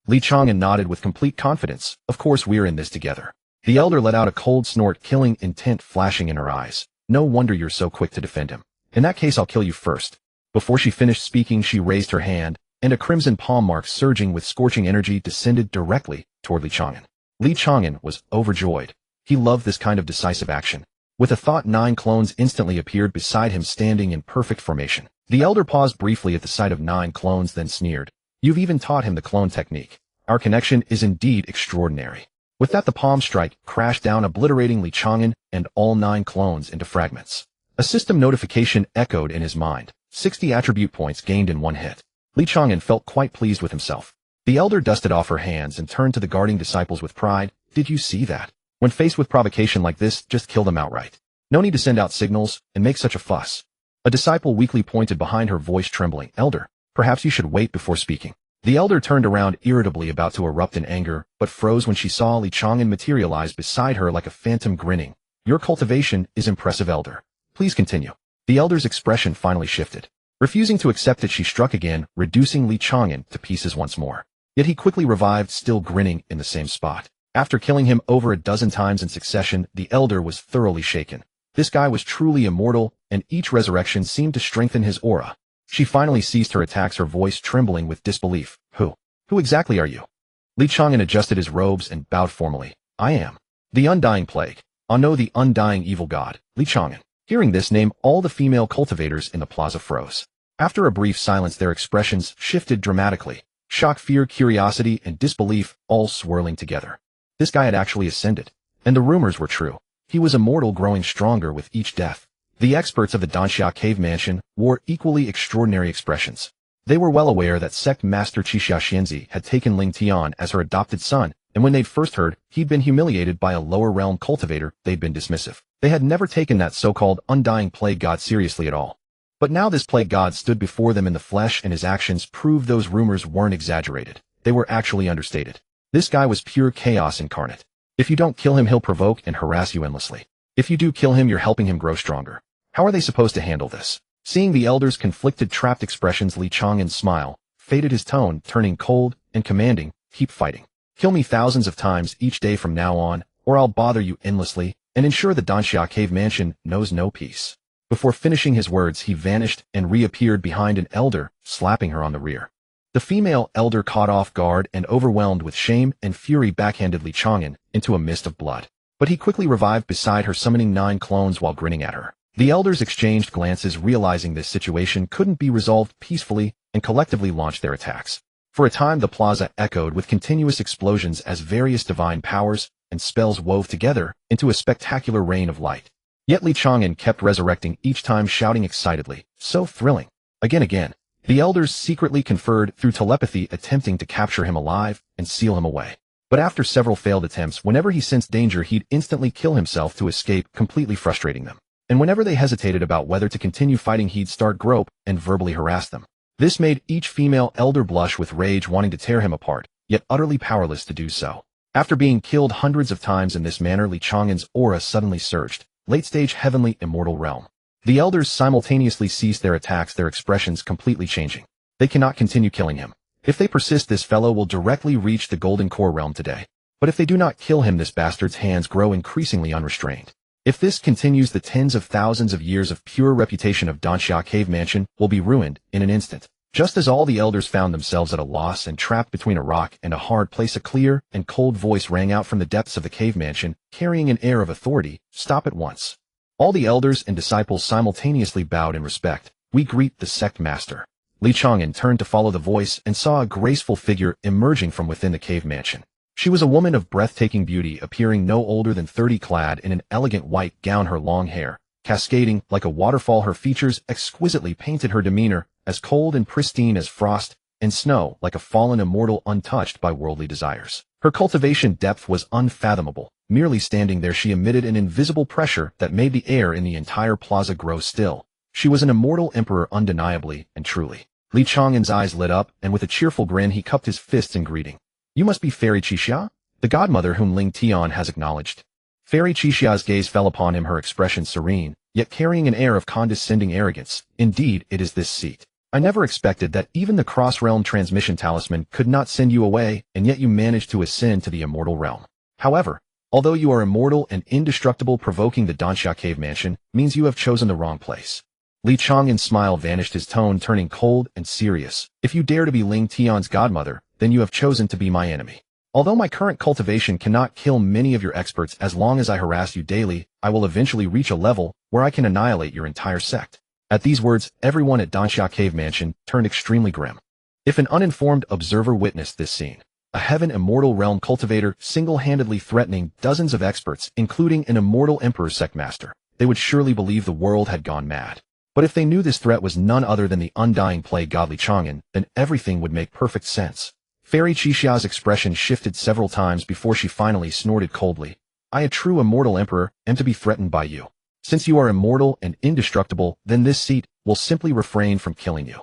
Li Chang'an nodded with complete confidence. "Of course we're in this together." The elder let out a cold snort, killing intent flashing in her eyes. "No wonder you're so quick to defend him. In that case, I'll kill you first." Before she finished speaking, she raised her hand, and a crimson palm mark surging with scorching energy descended directly toward Li Chang'an. Li Chang'an was overjoyed. He loved this kind of decisive action. With a thought, 9 clones instantly appeared beside him, standing in perfect formation. The elder paused briefly at the sight of 9 clones, then sneered. "You've even taught him the clone technique. Our connection is indeed extraordinary." With that, the palm strike crashed down, obliterating Li Chang'an and all 9 clones into fragments. A system notification echoed in his mind. 60 attribute points gained in one hit. Li Chang'an felt quite pleased with himself. The elder dusted off her hands and turned to the guarding disciples with pride. "Did you see that? When faced with provocation like this, just kill them outright. No need to send out signals and make such a fuss." A disciple weakly pointed behind her, voice trembling. "Elder, perhaps you should wait before speaking." The elder turned around irritably, about to erupt in anger, but froze when she saw Li Chang'an materialize beside her like a phantom, grinning. Your cultivation is impressive, elder. Please continue. The elder's expression finally shifted. Refusing to accept it, she struck again, reducing Li Chang'an to pieces once more. Yet he quickly revived, still grinning, in the same spot. After killing him over a dozen times in succession, the elder was thoroughly shaken. This guy was truly immortal, and each resurrection seemed to strengthen his aura. She finally ceased her attacks, her voice trembling with disbelief. Who exactly are you? Li Chang'an adjusted his robes and bowed formally. I am the Undying Plague. I know, the Undying Evil God, Li Chang'an. Hearing this name, all the female cultivators in the plaza froze. After a brief silence, their expressions shifted dramatically. Shock, fear, curiosity, and disbelief, all swirling together. This guy had actually ascended. And the rumors were true. He was immortal, growing stronger with each death. The experts of the Danxia Cave Mansion wore equally extraordinary expressions. They were well aware that sect master Qixia Xianzi had taken Ling Tian as her adopted son, and when they'd first heard he'd been humiliated by a lower realm cultivator, they'd been dismissive. They had never taken that so-called Undying Plague God seriously at all. But now this plague god stood before them in the flesh, and his actions proved those rumors weren't exaggerated. They were actually understated. This guy was pure chaos incarnate. If you don't kill him, he'll provoke and harass you endlessly. If you do kill him, you're helping him grow stronger. How are they supposed to handle this? Seeing the elder's conflicted, trapped expressions, Li Chang'an's smile faded, his tone turning cold and commanding. Keep fighting. Kill me thousands of times each day from now on, or I'll bother you endlessly and ensure the Danxia Cave Mansion knows no peace. Before finishing his words, he vanished and reappeared behind an elder, slapping her on the rear. The female elder, caught off guard and overwhelmed with shame and fury, backhanded Li Chang'an into a mist of blood. But he quickly revived beside her, summoning 9 clones while grinning at her. The elders exchanged glances, realizing this situation couldn't be resolved peacefully, and collectively launched their attacks. For a time, the plaza echoed with continuous explosions as various divine powers and spells wove together into a spectacular rain of light. Yet Li Chang'an kept resurrecting each time, shouting excitedly, so thrilling. Again. The elders secretly conferred through telepathy, attempting to capture him alive and seal him away. But after several failed attempts, whenever he sensed danger, he'd instantly kill himself to escape, completely frustrating them. And whenever they hesitated about whether to continue fighting, he'd start grope and verbally harass them. This made each female elder blush with rage, wanting to tear him apart, yet utterly powerless to do so. After being killed hundreds of times in this manner, Li Chang'an's aura suddenly surged. Late-stage heavenly immortal realm. The elders simultaneously ceased their attacks, their expressions completely changing. They cannot continue killing him. If they persist, this fellow will directly reach the golden core realm today. But if they do not kill him, this bastard's hands grow increasingly unrestrained. If this continues, the tens of thousands of years of pure reputation of Danxia Cave Mansion will be ruined in an instant. Just as all the elders found themselves at a loss and trapped between a rock and a hard place, a clear and cold voice rang out from the depths of the cave mansion, carrying an air of authority. Stop at once. All the elders and disciples simultaneously bowed in respect. We greet the sect master. Li Chang'an turned to follow the voice and saw a graceful figure emerging from within the cave mansion. She was a woman of breathtaking beauty, appearing no older than 30, clad in an elegant white gown, her long hair cascading like a waterfall. Her features exquisitely painted, her demeanor as cold and pristine as frost and snow, like a fallen immortal untouched by worldly desires. Her cultivation depth was unfathomable. Merely standing there, she emitted an invisible pressure that made the air in the entire plaza grow still. She was an immortal emperor, undeniably and truly. Li Chang'an's eyes lit up, and with a cheerful grin he cupped his fists in greeting. You must be Fairy Qixia, the godmother whom Ling Tian has acknowledged. Fairy Qixia's gaze fell upon him, her expression serene, yet carrying an air of condescending arrogance. Indeed, it is this seat. I never expected that even the cross-realm transmission talisman could not send you away, and yet you managed to ascend to the immortal realm. However, although you are immortal and indestructible, provoking the Danxia Cave Mansion means you have chosen the wrong place. Li Chang'an's smile vanished, his tone turning cold and serious. If you dare to be Ling Tian's godmother, then you have chosen to be my enemy. Although my current cultivation cannot kill many of your experts, as long as I harass you daily, I will eventually reach a level where I can annihilate your entire sect. At these words, everyone at Danxia Cave Mansion turned extremely grim. If an uninformed observer witnessed this scene, a heaven immortal realm cultivator single-handedly threatening dozens of experts, including an immortal emperor sect master, they would surely believe the world had gone mad. But if they knew this threat was none other than the undying plague god Li Chang'an, then everything would make perfect sense. Fairy Qixia's expression shifted several times before she finally snorted coldly. I, a true immortal emperor, am to be threatened by you. Since you are immortal and indestructible, then this seat will simply refrain from killing you.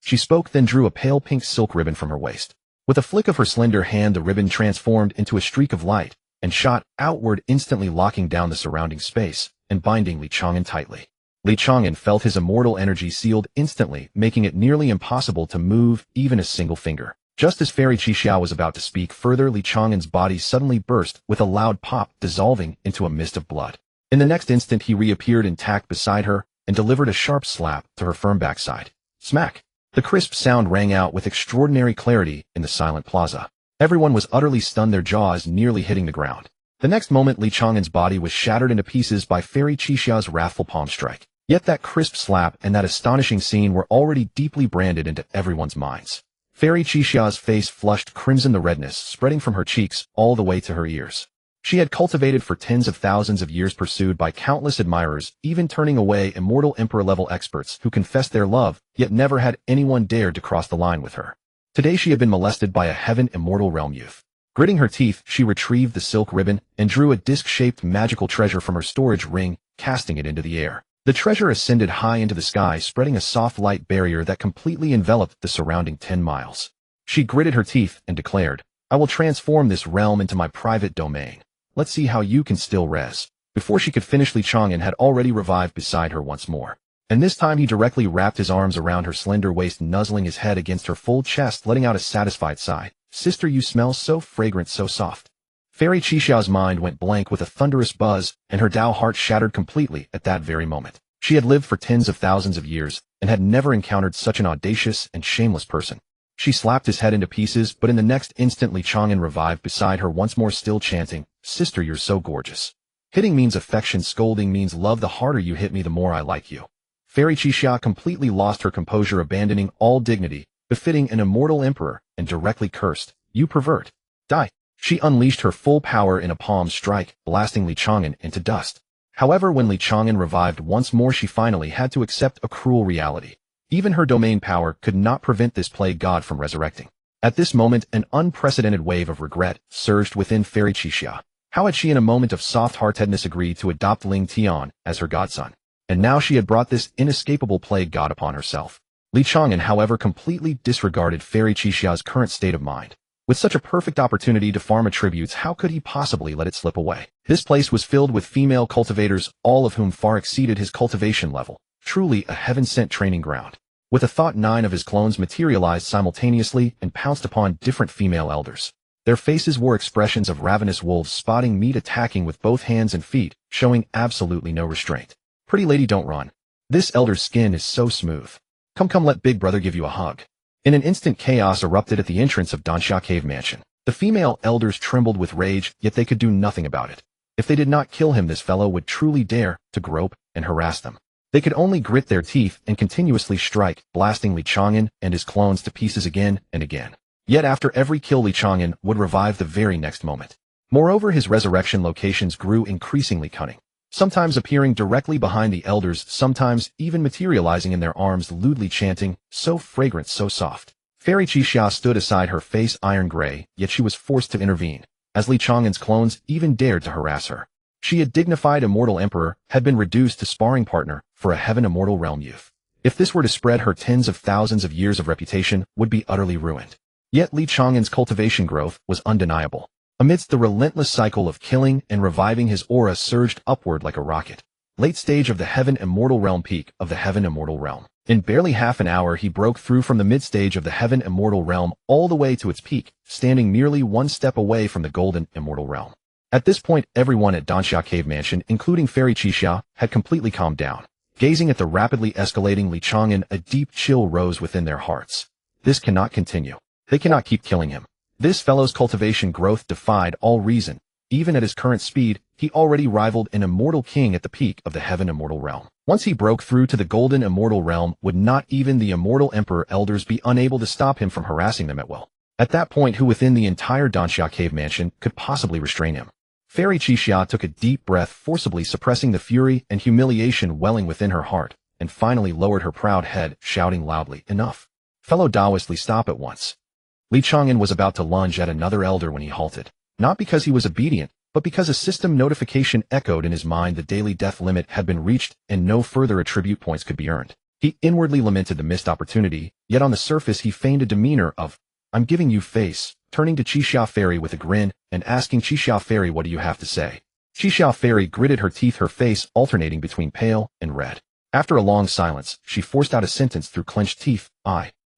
She spoke, then drew a pale pink silk ribbon from her waist. With a flick of her slender hand, the ribbon transformed into a streak of light and shot outward, instantly locking down the surrounding space and binding Li Chang'an tightly. Li Chang'an felt his immortal energy sealed instantly, making it nearly impossible to move even a single finger. Just as Fairy Qixia was about to speak further, Li Chang'an's body suddenly burst with a loud pop, dissolving into a mist of blood. In the next instant, he reappeared intact beside her and delivered a sharp slap to her firm backside. Smack! The crisp sound rang out with extraordinary clarity in the silent plaza. Everyone was utterly stunned, their jaws nearly hitting the ground. The next moment, Li Chang'an's body was shattered into pieces by Fairy Qixia's wrathful palm strike. Yet that crisp slap and that astonishing scene were already deeply branded into everyone's minds. Fairy Qixia's face flushed crimson, the redness spreading from her cheeks all the way to her ears. She had cultivated for tens of thousands of years, pursued by countless admirers, even turning away immortal emperor-level experts who confessed their love, yet never had anyone dared to cross the line with her. Today she had been molested by a heaven immortal realm youth. Gritting her teeth, she retrieved the silk ribbon and drew a disc-shaped magical treasure from her storage ring, casting it into the air. The treasure ascended high into the sky, spreading a soft light barrier that completely enveloped the surrounding 10 miles. She gritted her teeth and declared, "I will transform this realm into my private domain. Let's see how you can still res." Before she could finish, Li Chang'an had already revived beside her once more. And this time he directly wrapped his arms around her slender waist, nuzzling his head against her full chest, letting out a satisfied sigh. "Sister, you smell so fragrant, so soft." Fairy Qixia's mind went blank with a thunderous buzz, and her Dao heart shattered completely at that very moment. She had lived for tens of thousands of years, and had never encountered such an audacious and shameless person. She slapped his head into pieces, but in the next instant Li Chang'an revived beside her once more, still chanting, "Sister, you're so gorgeous. Hitting means affection, scolding means love. The harder you hit me, the more I like you." Fairy Qixia completely lost her composure, abandoning all dignity befitting an immortal emperor, and directly cursed, "You pervert. Die." She unleashed her full power in a palm strike, blasting Li Chang'an into dust. However, when Li Chang'an revived once more, she finally had to accept a cruel reality. Even her domain power could not prevent this plague god from resurrecting. At this moment, an unprecedented wave of regret surged within Fairy Qixia. How had she in a moment of soft-heartedness agreed to adopt Ling Tian as her godson? And now she had brought this inescapable plague god upon herself. Li Chang'an, however, completely disregarded Fairy Qixia's current state of mind. With such a perfect opportunity to farm attributes, how could he possibly let it slip away? This place was filled with female cultivators, all of whom far exceeded his cultivation level. Truly a heaven-sent training ground. With a thought, 9 of his clones materialized simultaneously and pounced upon different female elders. Their faces wore expressions of ravenous wolves spotting meat, attacking with both hands and feet, showing absolutely no restraint. "Pretty lady, don't run. This elder's skin is so smooth. Come, let big brother give you a hug." In an instant, chaos erupted at the entrance of Danxia Cave Mansion. The female elders trembled with rage, yet they could do nothing about it. If they did not kill him, this fellow would truly dare to grope and harass them. They could only grit their teeth and continuously strike, blasting Li Chang'an and his clones to pieces again and again. Yet after every kill, Li Chang'an would revive the very next moment. Moreover, his resurrection locations grew increasingly cunning. Sometimes appearing directly behind the elders, sometimes even materializing in their arms, lewdly chanting, "So fragrant, so soft." Fairy Qixia stood aside, her face iron gray, yet she was forced to intervene, as Li Chang'an's clones even dared to harass her. She, a dignified immortal emperor, had been reduced to sparring partner for a heaven immortal realm youth. If this were to spread, her tens of thousands of years of reputation would be utterly ruined. Yet Li Chang'an's cultivation growth was undeniable. Amidst the relentless cycle of killing and reviving, his aura surged upward like a rocket. Late stage of the heaven immortal realm, peak of the heaven immortal realm. In barely half an hour, he broke through from the mid-stage of the heaven immortal realm all the way to its peak, standing merely one step away from the golden immortal realm. At this point, everyone at Danxia Cave Mansion, including Fairy Qixia, had completely calmed down. Gazing at the rapidly escalating Li Chang'an, a deep chill rose within their hearts. This cannot continue. They cannot keep killing him. This fellow's cultivation growth defied all reason. Even at his current speed, he already rivaled an immortal king at the peak of the heaven immortal realm. Once he broke through to the golden immortal realm, would not even the immortal emperor elders be unable to stop him from harassing them at will? At that point, who within the entire Danxia Cave Mansion could possibly restrain him? Fairy Qixia took a deep breath, forcibly suppressing the fury and humiliation welling within her heart, and finally lowered her proud head, shouting loudly, "Enough. Fellow Taoist Li, stop at once." Li Chang'an was about to lunge at another elder when he halted. Not because he was obedient, but because a system notification echoed in his mind. The daily death limit had been reached and no further attribute points could be earned. He inwardly lamented the missed opportunity, yet on the surface he feigned a demeanor of, "I'm giving you face," turning to Qixia Fairy with a grin and asking Qixia Fairy, "What do you have to say?" Qixia Fairy gritted her teeth, her face alternating between pale and red. After a long silence, she forced out a sentence through clenched teeth,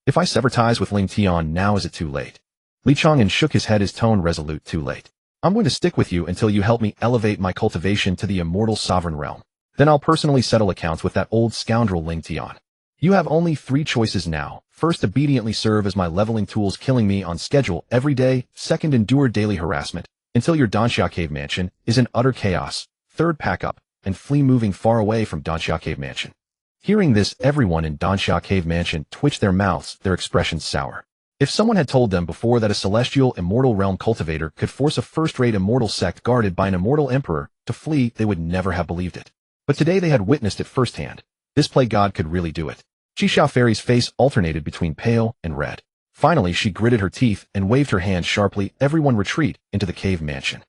If I sever ties with Ling Tian, now is it too late?" Li Chang'an shook his head, his tone resolute. "Too late. I'm going to stick with you until you help me elevate my cultivation to the immortal sovereign realm. Then I'll personally settle accounts with that old scoundrel Ling Tian. You have only 3 choices now. First, obediently serve as my leveling tools, killing me on schedule every day. Second, endure daily harassment until your Danxia Cave Mansion is in utter chaos. Third, pack up and flee, moving far away from Danxia Cave Mansion." Hearing this, everyone in Danxia Cave Mansion twitched their mouths, their expressions sour. If someone had told them before that a celestial immortal realm cultivator could force a first-rate immortal sect guarded by an immortal emperor to flee, they would never have believed it. But today they had witnessed it firsthand. This plague god could really do it. Qixia Fairy's face alternated between pale and red. Finally, she gritted her teeth and waved her hand sharply. "Everyone retreat into the cave mansion.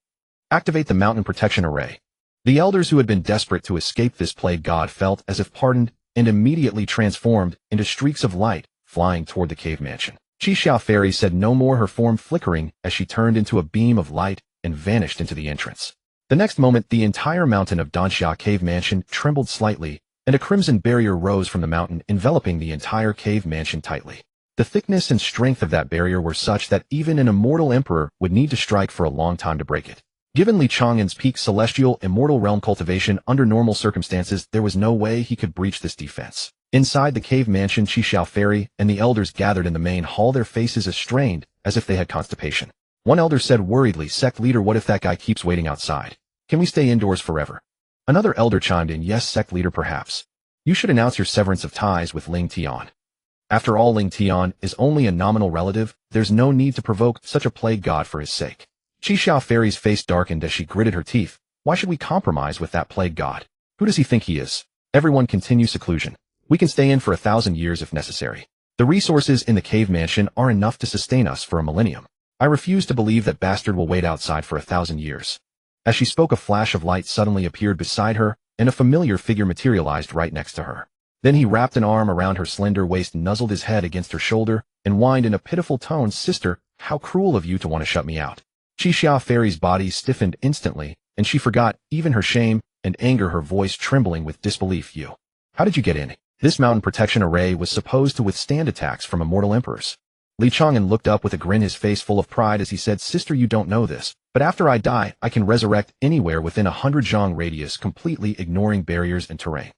Activate the mountain protection array." The elders who had been desperate to escape this plague god felt as if pardoned and immediately transformed into streaks of light, flying toward the cave mansion. Qixia Fairy said no more, her form flickering as she turned into a beam of light and vanished into the entrance. The next moment, the entire mountain of Danxia Cave Mansion trembled slightly, and a crimson barrier rose from the mountain, enveloping the entire cave mansion tightly. The thickness and strength of that barrier were such that even an immortal emperor would need to strike for a long time to break it. Given Li Chang'an's peak celestial immortal realm cultivation, under normal circumstances, there was no way he could breach this defense. Inside the cave mansion, Qixia Fairy and the elders gathered in the main hall, their faces as strained as if they had constipation. One elder said worriedly, "Sect leader, what if that guy keeps waiting outside? Can we stay indoors forever?" Another elder chimed in, "Yes, sect leader, perhaps. You should announce your severance of ties with Ling Tian. After all, Ling Tian is only a nominal relative. There's no need to provoke such a plague god for his sake." Qixia Fairy's face darkened as she gritted her teeth. "Why should we compromise with that plague god? Who does he think he is? Everyone continue seclusion. We can stay in for 1,000 years if necessary. The resources in the cave mansion are enough to sustain us for a millennium. I refuse to believe that bastard will wait outside for 1,000 years." As she spoke, a flash of light suddenly appeared beside her, and a familiar figure materialized right next to her. Then he wrapped an arm around her slender waist, nuzzled his head against her shoulder, and whined in a pitiful tone, "Sister, how cruel of you to want to shut me out." Qixia Fairy's body stiffened instantly, and she forgot even her shame and anger, her voice trembling with disbelief. "You? How did you get in?" This mountain protection array was supposed to withstand attacks from immortal emperors. Li Chang'an looked up with a grin, his face full of pride as he said, "Sister, you don't know this, but after I die, I can resurrect anywhere within 100 zhang radius, completely ignoring barriers and terrain."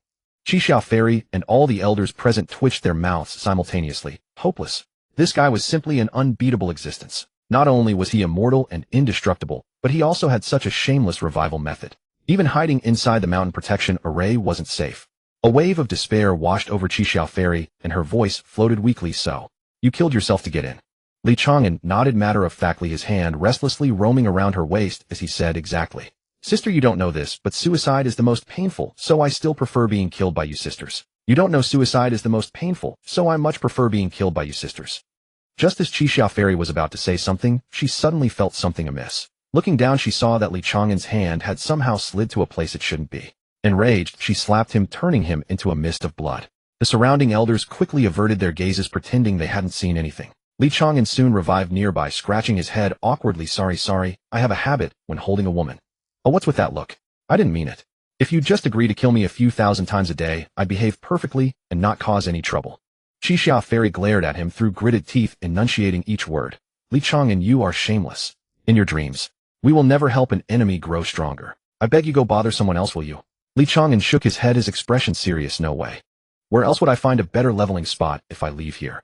Qixia Fairy and all the elders present twitched their mouths simultaneously. Hopeless. This guy was simply an unbeatable existence. Not only was he immortal and indestructible, but he also had such a shameless revival method. Even hiding inside the mountain protection array wasn't safe. A wave of despair washed over Qixia Fairy, and her voice floated weakly, "So, you killed yourself to get in?" Li Chang'an nodded matter-of-factly, his hand restlessly roaming around her waist as he said, "Exactly. Sister, you don't know this, but suicide is the most painful, so I still prefer being killed by you sisters. You don't know suicide is the most painful, so I much prefer being killed by you sisters." Just as Qixia Fairy was about to say something, she suddenly felt something amiss. Looking down, she saw that Li Chang'an's hand had somehow slid to a place it shouldn't be. Enraged, she slapped him, turning him into a mist of blood. The surrounding elders quickly averted their gazes, pretending they hadn't seen anything. Li Chang'an soon revived nearby, scratching his head awkwardly. Sorry, I have a habit when holding a woman." "Oh, what's with that look? I didn't mean it. If you'd just agree to kill me a few thousand times a day, I'd behave perfectly and not cause any trouble." Qixia Fairy glared at him through gritted teeth, enunciating each word. "Li Chang'an, you are shameless. In your dreams. We will never help an enemy grow stronger. I beg you, go bother someone else, will you?" Li Chang'an shook his head, his expression serious. "No way. Where else would I find a better leveling spot if I leave here?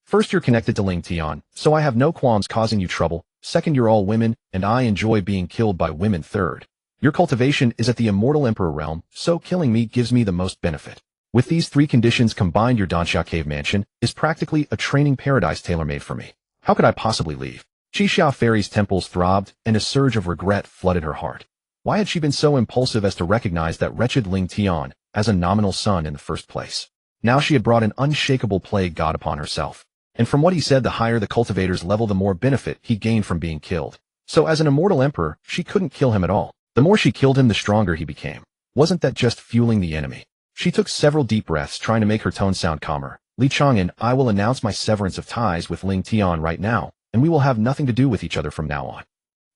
First, you're connected to Ling Tian, so I have no qualms causing you trouble. Second, you're all women, and I enjoy being killed by women. Third, your cultivation is at the Immortal Emperor realm, so killing me gives me the most benefit. With these 3 conditions combined, your Danxia Cave Mansion is practically a training paradise tailor-made for me. How could I possibly leave?" Qixia Fairy's temples throbbed, and a surge of regret flooded her heart. Why had she been so impulsive as to recognize that wretched Ling Tian as a nominal son in the first place? Now she had brought an unshakable plague god upon herself. And from what he said, the higher the cultivator's level, the more benefit he gained from being killed. So as an immortal emperor, she couldn't kill him at all. The more she killed him, the stronger he became. Wasn't that just fueling the enemy? She took several deep breaths, trying to make her tone sound calmer. Li Chang'an, I will announce my severance of ties with Ling Tian right now, and we will have nothing to do with each other from now on.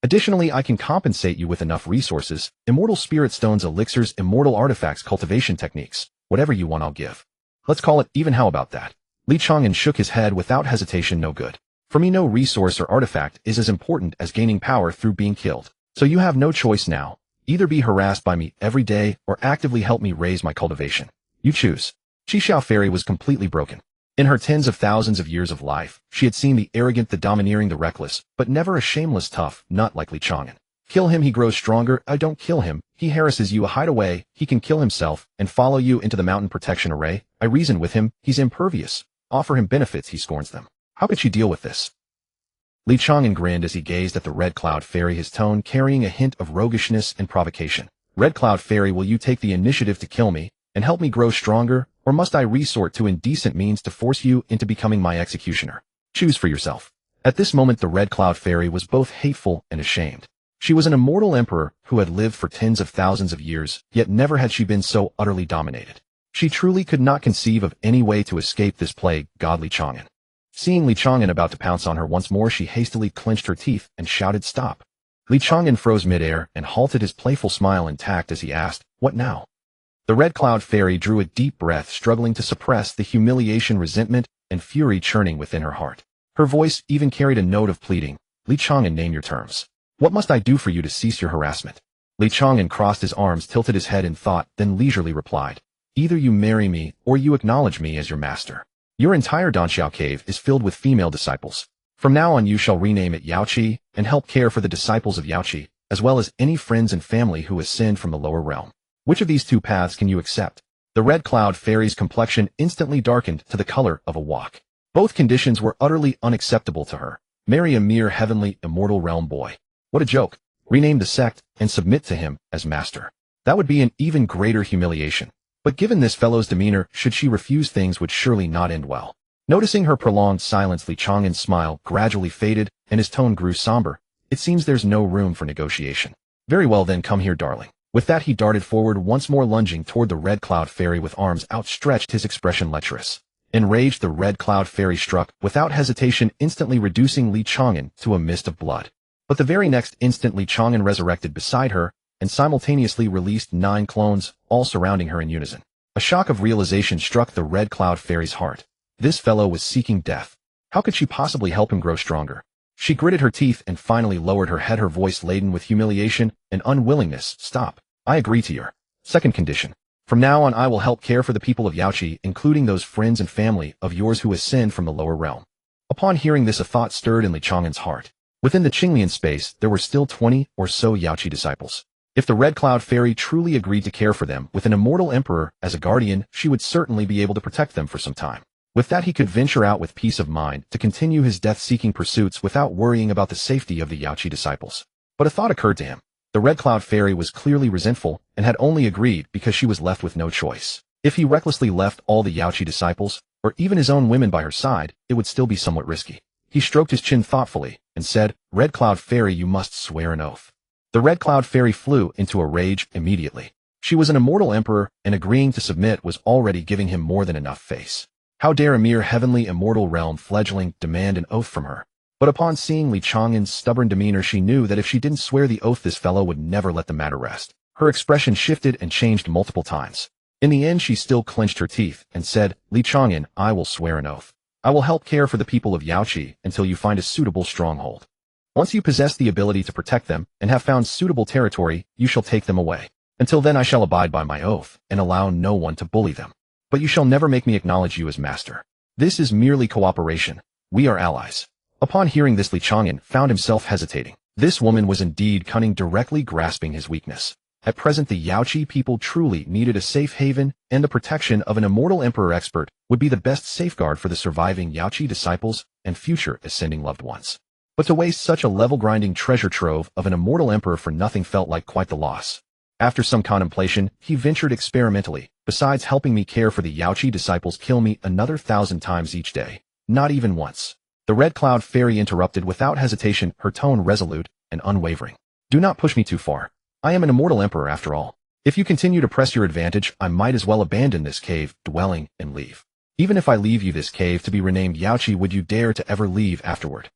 Additionally, I can compensate you with enough resources, immortal spirit stones, elixirs, immortal artifacts, cultivation techniques. Whatever you want, I'll give. Let's call it even. How about that? Li Chang'an shook his head without hesitation. No good. For me, no resource or artifact is as important as gaining power through being killed. So you have no choice now. Either be harassed by me every day or actively help me raise my cultivation. You choose. Xiao Fairy was completely broken. In her tens of thousands of years of life, she had seen the arrogant, the domineering, the reckless, but never a shameless tough, not like Li Chang'an. Kill him, he grows stronger. I don't kill him. He harasses you. Hide away. He can kill himself and follow you into the mountain protection array. I reason with him. He's impervious. Offer him benefits. He scorns them. How could she deal with this? Li Chang'an grinned as he gazed at the Red Cloud Fairy, his tone carrying a hint of roguishness and provocation. Red Cloud Fairy, will you take the initiative to kill me and help me grow stronger, or must I resort to indecent means to force you into becoming my executioner? Choose for yourself. At this moment, the Red Cloud Fairy was both hateful and ashamed. She was an immortal emperor who had lived for tens of thousands of years, yet never had she been so utterly dominated. She truly could not conceive of any way to escape this plague, God. Li Chang'an. Seeing Li Chang'an about to pounce on her once more, she hastily clenched her teeth and shouted, "Stop!" Li Chang'an froze midair and halted, his playful smile intact as he asked, "What now?" The Red Cloud Fairy drew a deep breath, struggling to suppress the humiliation, resentment, and fury churning within her heart. Her voice even carried a note of pleading. Li Chang'an, name your terms. What must I do for you to cease your harassment? Li Chang'an crossed his arms, tilted his head in thought, then leisurely replied, "Either you marry me or you acknowledge me as your master. Your entire Danxiao cave is filled with female disciples. From now on you shall rename it Yaoqi and help care for the disciples of Yaoqi, as well as any friends and family who ascend from the lower realm. Which of these two paths can you accept?" The Red Cloud Fairy's complexion instantly darkened to the color of a wok. Both conditions were utterly unacceptable to her. Marry a mere heavenly, immortal realm boy. What a joke. Rename the sect and submit to him as master. That would be an even greater humiliation. But given this fellow's demeanor, should she refuse, things would surely not end well. Noticing her prolonged silence, Li Chang'an's smile gradually faded and his tone grew somber. It seems there's no room for negotiation. Very well then, come here, darling. With that, he darted forward, once more lunging toward the Red Cloud Fairy with arms outstretched, his expression lecherous. Enraged, the Red Cloud Fairy struck, without hesitation, instantly reducing Li Chang'an to a mist of blood. But the very next instant, Li Chang'an resurrected beside her and simultaneously released 9 clones, all surrounding her in unison. A shock of realization struck the Red Cloud Fairy's heart. This fellow was seeking death. How could she possibly help him grow stronger? She gritted her teeth and finally lowered her head, her voice laden with humiliation and unwillingness. "Stop. I agree to your second condition. From now on I will help care for the people of Yaoqi, including those friends and family of yours who ascend from the lower realm." Upon hearing this, a thought stirred in Li Chang'an's heart. Within the Qinglian space, there were still 20 or so Yaoqi disciples. If the Red Cloud Fairy truly agreed to care for them with an immortal emperor as a guardian, she would certainly be able to protect them for some time. With that, he could venture out with peace of mind to continue his death-seeking pursuits without worrying about the safety of the Yaoqi disciples. But a thought occurred to him. The Red Cloud Fairy was clearly resentful and had only agreed because she was left with no choice. If he recklessly left all the Yaoqi disciples, or even his own women by her side, it would still be somewhat risky. He stroked his chin thoughtfully and said, "Red Cloud Fairy, you must swear an oath." The Red Cloud Fairy flew into a rage immediately. She was an immortal emperor, and agreeing to submit was already giving him more than enough face. How dare a mere heavenly immortal realm fledgling demand an oath from her? But upon seeing Li Chang'an's stubborn demeanor, she knew that if she didn't swear the oath, this fellow would never let the matter rest. Her expression shifted and changed multiple times. In the end, she still clenched her teeth and said, "Li Chang'an, I will swear an oath. I will help care for the people of Yaoqi until you find a suitable stronghold. Once you possess the ability to protect them and have found suitable territory, you shall take them away. Until then, I shall abide by my oath and allow no one to bully them. But you shall never make me acknowledge you as master. This is merely cooperation. We are allies." Upon hearing this, Li Chang'an found himself hesitating. This woman was indeed cunning, directly grasping his weakness. At present, the Yaoqi people truly needed a safe haven, and the protection of an immortal emperor expert would be the best safeguard for the surviving Yaoqi disciples and future ascending loved ones. But to waste such a level-grinding treasure trove of an immortal emperor for nothing felt like quite the loss. After some contemplation, he ventured experimentally, "Besides helping me care for the Yaoqi disciples, kill me another 1,000 times each day. Not even once." The Red Cloud Fairy interrupted without hesitation, her tone resolute and unwavering. "Do not push me too far. I am an immortal emperor after all. If you continue to press your advantage, I might as well abandon this cave dwelling and leave. Even if I leave you this cave to be renamed Yaoqi, would you dare to ever leave afterward?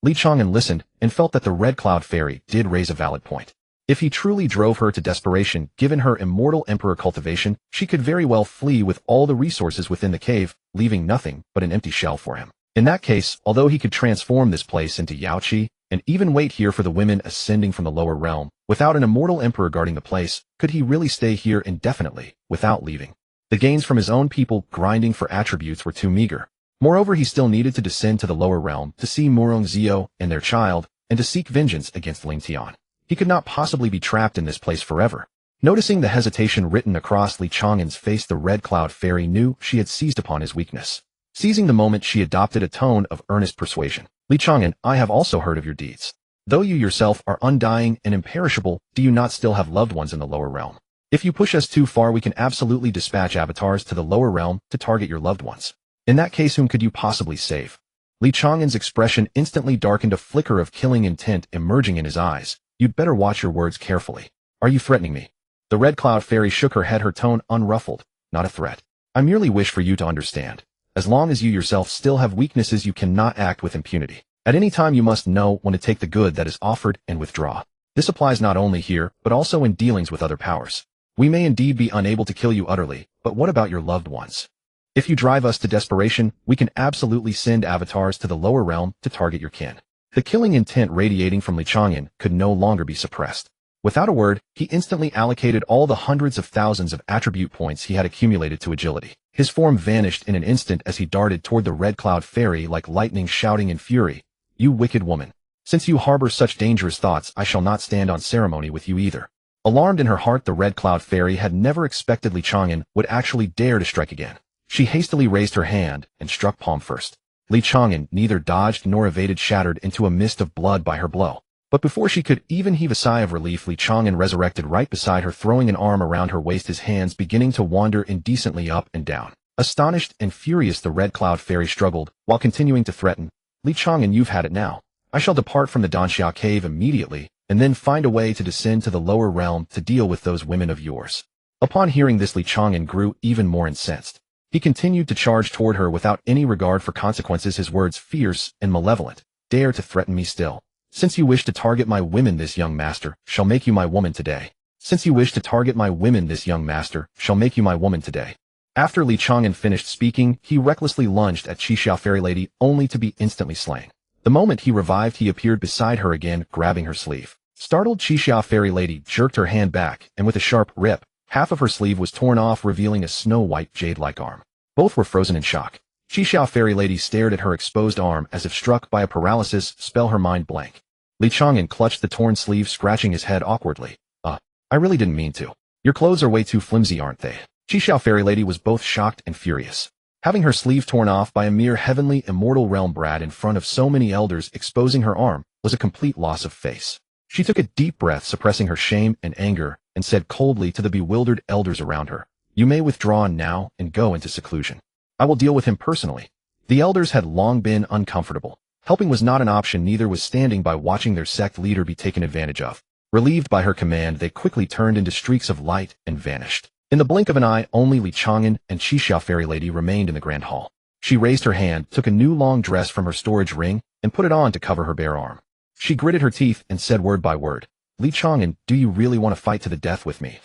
Li Chang'an listened and felt that the Red Cloud Fairy did raise a valid point. If he truly drove her to desperation, given her immortal emperor cultivation, she could very well flee with all the resources within the cave, leaving nothing but an empty shell for him. In that case, although he could transform this place into Yaoqi, and even wait here for the women ascending from the lower realm, without an immortal emperor guarding the place, could he really stay here indefinitely, without leaving? The gains from his own people grinding for attributes were too meager. Moreover, he still needed to descend to the lower realm to see Murong Zio and their child, and to seek vengeance against Ling Tian. He could not possibly be trapped in this place forever. Noticing the hesitation written across Li Chang'an's face, the Red Cloud Fairy knew she had seized upon his weakness. Seizing the moment, she adopted a tone of earnest persuasion. Li Chang'an, I have also heard of your deeds. Though you yourself are undying and imperishable, do you not still have loved ones in the lower realm? If you push us too far, we can absolutely dispatch avatars to the lower realm to target your loved ones. In that case, whom could you possibly save? Li Chang'an's expression instantly darkened, a flicker of killing intent emerging in his eyes. You'd better watch your words carefully. Are you threatening me? The Red Cloud Fairy shook her head, her tone unruffled. Not a threat. I merely wish for you to understand. As long as you yourself still have weaknesses, you cannot act with impunity. At any time, you must know when to take the good that is offered and withdraw. This applies not only here, but also in dealings with other powers. We may indeed be unable to kill you utterly, but what about your loved ones? If you drive us to desperation, we can absolutely send avatars to the lower realm to target your kin. The killing intent radiating from Li Chang'an could no longer be suppressed. Without a word, he instantly allocated all the hundreds of thousands of attribute points he had accumulated to agility. His form vanished in an instant as he darted toward the Red Cloud Fairy like lightning, shouting in fury, You wicked woman! Since you harbor such dangerous thoughts, I shall not stand on ceremony with you either. Alarmed in her heart, the Red Cloud Fairy had never expected Li Chang'an would actually dare to strike again. She hastily raised her hand and struck palm first. Li Chang'an neither dodged nor evaded, shattered into a mist of blood by her blow. But before she could even heave a sigh of relief, Li Chang'an resurrected right beside her, throwing an arm around her waist, his hands beginning to wander indecently up and down. Astonished and furious, the Red Cloud Fairy struggled, while continuing to threaten, Li Chang'an, you've had it now. I shall depart from the Danxia cave immediately, and then find a way to descend to the lower realm to deal with those women of yours. Upon hearing this, Li Chang'an grew even more incensed. He continued to charge toward her without any regard for consequences, his words fierce and malevolent. Dare to threaten me still? Since you wish to target my women, this young master shall make you my woman today. Since you wish to target my women, this young master shall make you my woman today. After Li Chang'an finished speaking, he recklessly lunged at Xixiao Fairy Lady, only to be instantly slain. The moment he revived, he appeared beside her again, grabbing her sleeve. Startled, Xixiao Fairy Lady jerked her hand back, and with a sharp rip, half of her sleeve was torn off, revealing a snow-white jade-like arm. Both were frozen in shock. Xixiao Fairy Lady stared at her exposed arm as if struck by a paralysis spell, her mind blank. Li Chang'an clutched the torn sleeve, scratching his head awkwardly. I really didn't mean to. Your clothes are way too flimsy, aren't they? Xixiao Fairy Lady was both shocked and furious. Having her sleeve torn off by a mere heavenly immortal realm brat in front of so many elders exposing her arm was a complete loss of face. She took a deep breath, suppressing her shame and anger, and said coldly to the bewildered elders around her, You may withdraw now and go into seclusion. I will deal with him personally. The elders had long been uncomfortable. Helping was not an option, neither was standing by watching their sect leader be taken advantage of. Relieved by her command, they quickly turned into streaks of light and vanished. In the blink of an eye, only Li Chang'an and Xixiao Fairy Lady remained in the grand hall. She raised her hand, took a new long dress from her storage ring, and put it on to cover her bare arm. She gritted her teeth and said word by word, Li Chang'an, do you really want to fight to the death with me?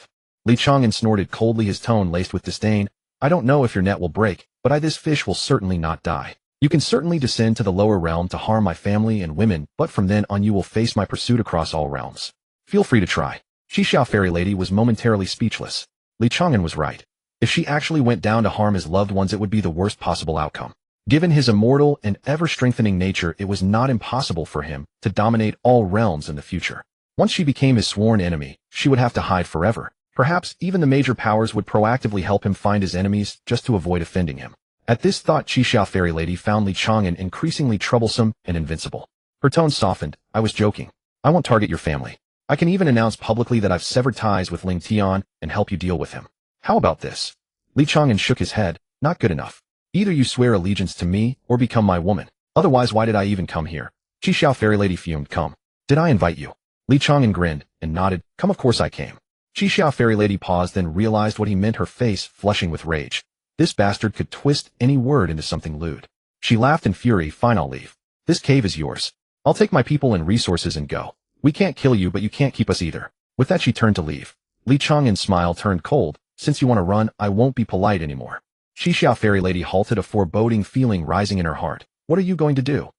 Li Chang'an snorted coldly, his tone laced with disdain. I don't know if your net will break, but this fish will certainly not die. You can certainly descend to the lower realm to harm my family and women, but from then on you will face my pursuit across all realms. Feel free to try. Xixiao Fairy Lady was momentarily speechless. Li Chang'an was right. If she actually went down to harm his loved ones, it would be the worst possible outcome. Given his immortal and ever-strengthening nature, it was not impossible for him to dominate all realms in the future. Once she became his sworn enemy, she would have to hide forever. Perhaps even the major powers would proactively help him find his enemies just to avoid offending him. At this thought, Xixiao Fairy Lady found Li Chang'an increasingly troublesome and invincible. Her tone softened. I was joking. I won't target your family. I can even announce publicly that I've severed ties with Ling Tian and help you deal with him. How about this? Li Chang'an shook his head. Not good enough. Either you swear allegiance to me or become my woman. Otherwise, why did I even come here? Xixiao Fairy Lady fumed. Come. Did I invite you? Li Chang'an grinned and nodded. Come, of course I came. Xiao Fairy Lady paused, then realized what he meant, her face flushing with rage. This bastard could twist any word into something lewd. She laughed in fury. Fine, I'll leave. This cave is yours. I'll take my people and resources and go. We can't kill you, but you can't keep us either. With that, she turned to leave. Li Chang'an's smile turned cold. Since you want to run, I won't be polite anymore. Xiao Fairy Lady halted, a foreboding feeling rising in her heart. What are you going to do?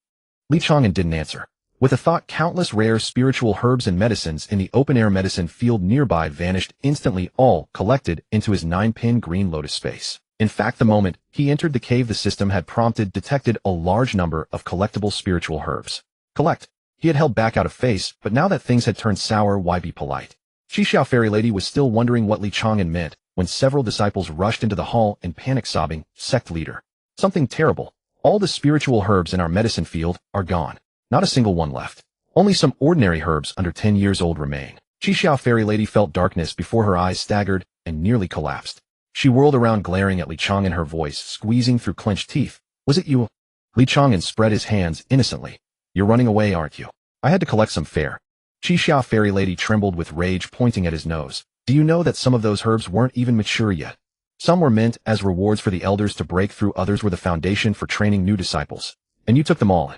Li Chang'an didn't answer. With a thought, countless rare spiritual herbs and medicines in the open-air medicine field nearby vanished instantly, all collected into his 9-pin green lotus space. In fact, the moment he entered the cave, the system had detected a large number of collectible spiritual herbs. Collect. He had held back out of face, but now that things had turned sour, why be polite? Xiao Fairy Lady was still wondering what Li Chang'an meant when several disciples rushed into the hall in panic, sobbing, "Sect leader. Something terrible. All the spiritual herbs in our medicine field are gone. Not a single one left. Only some ordinary herbs under 10 years old remain." Xiao Fairy Lady felt darkness before her eyes, staggered and nearly collapsed. She whirled around, glaring at Li Chang'an, her voice squeezing through clenched teeth. "Was it you?" Li Chang'an spread his hands innocently. "You're running away, aren't you? I had to collect some fare." Xiao Fairy Lady trembled with rage, pointing at his nose. "Do you know that some of those herbs weren't even mature yet? Some were meant as rewards for the elders to break through, others were the foundation for training new disciples. And you took them all."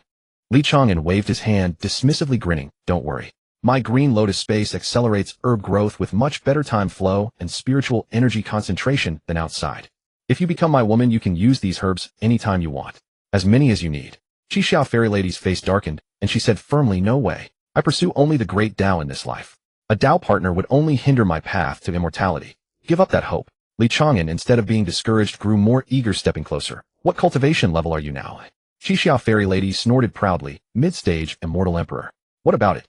Li Chang'an waved his hand, dismissively grinning. "Don't worry. My green lotus space accelerates herb growth with much better time flow and spiritual energy concentration than outside. If you become my woman, you can use these herbs anytime you want. As many as you need." Xiao Fairy Lady's face darkened, and she said firmly, "No way. I pursue only the great Tao in this life. A Tao partner would only hinder my path to immortality. Give up that hope." Li Chang'an, instead of being discouraged, grew more eager, stepping closer. "What cultivation level are you now?" Xiao Fairy Lady snorted proudly. "Mid-stage, Immortal Emperor." "What about it?"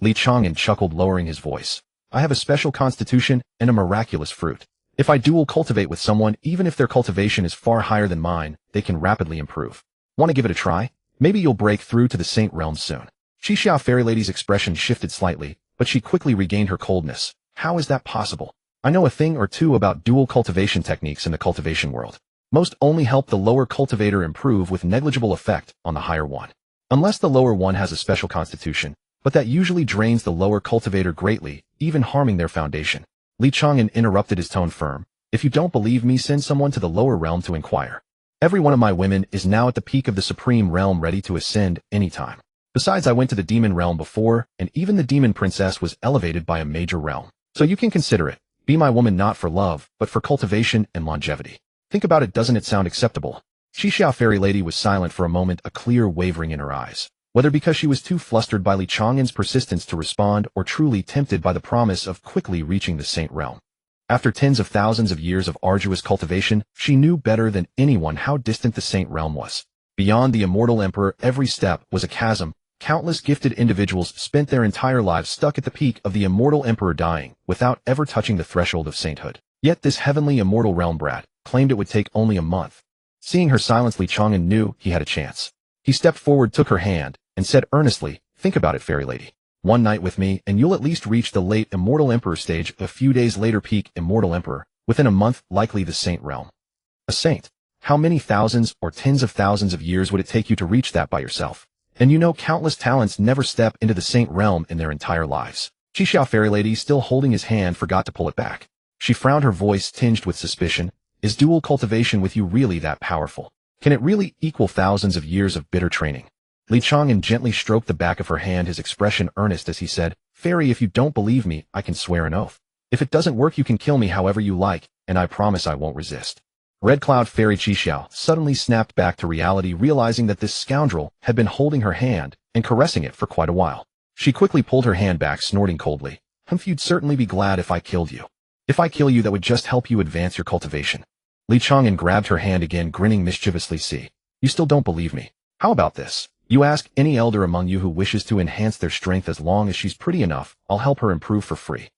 Li Chang'an chuckled, lowering his voice. "I have a special constitution and a miraculous fruit. If I dual cultivate with someone, even if their cultivation is far higher than mine, they can rapidly improve. Want to give it a try? Maybe you'll break through to the Saint Realm soon." Xiao Fairy Lady's expression shifted slightly, but she quickly regained her coldness. "How is that possible? I know a thing or two about dual cultivation techniques in the cultivation world. Most only help the lower cultivator improve with negligible effect on the higher one. Unless the lower one has a special constitution, but that usually drains the lower cultivator greatly, even harming their foundation." Li Chang'an interrupted, his tone firm. "If you don't believe me, send someone to the lower realm to inquire. Every one of my women is now at the peak of the supreme realm, ready to ascend anytime. Besides, I went to the demon realm before, and even the demon princess was elevated by a major realm. So you can consider it. Be my woman not for love, but for cultivation and longevity. Think about it, doesn't it sound acceptable?" Xiao Fairy Lady was silent for a moment, a clear wavering in her eyes. Whether because she was too flustered by Li Chang'an's persistence to respond, or truly tempted by the promise of quickly reaching the Saint Realm. After tens of thousands of years of arduous cultivation, she knew better than anyone how distant the Saint Realm was. Beyond the Immortal Emperor, every step was a chasm. Countless gifted individuals spent their entire lives stuck at the peak of the Immortal Emperor, dying without ever touching the threshold of sainthood. Yet this heavenly immortal realm brat claimed it would take only a month. Seeing her silence, Li Chang'an knew he had a chance. He stepped forward, took her hand, and said earnestly, "Think about it, Fairy Lady. One night with me, and you'll at least reach the late Immortal Emperor stage. A few days later, peak Immortal Emperor. Within a month, likely the Saint Realm. A saint. How many thousands or tens of thousands of years would it take you to reach that by yourself? And you know countless talents never step into the Saint Realm in their entire lives." Xiao Fairy Lady, still holding his hand, forgot to pull it back. She frowned, her voice tinged with suspicion. "Is dual cultivation with you really that powerful? Can it really equal thousands of years of bitter training?" Li Chang'an gently stroked the back of her hand, his expression earnest as he said, "Fairy, if you don't believe me, I can swear an oath. If it doesn't work, you can kill me however you like, and I promise I won't resist." Red Cloud Fairy Xiao suddenly snapped back to reality, realizing that this scoundrel had been holding her hand and caressing it for quite a while. She quickly pulled her hand back, snorting coldly. "You'd certainly be glad if I killed you. If I kill you, that would just help you advance your cultivation." Li Chang'an grabbed her hand again, grinning mischievously. "See, you still don't believe me. How about this? You ask any elder among you who wishes to enhance their strength. As long as she's pretty enough, I'll help her improve for free.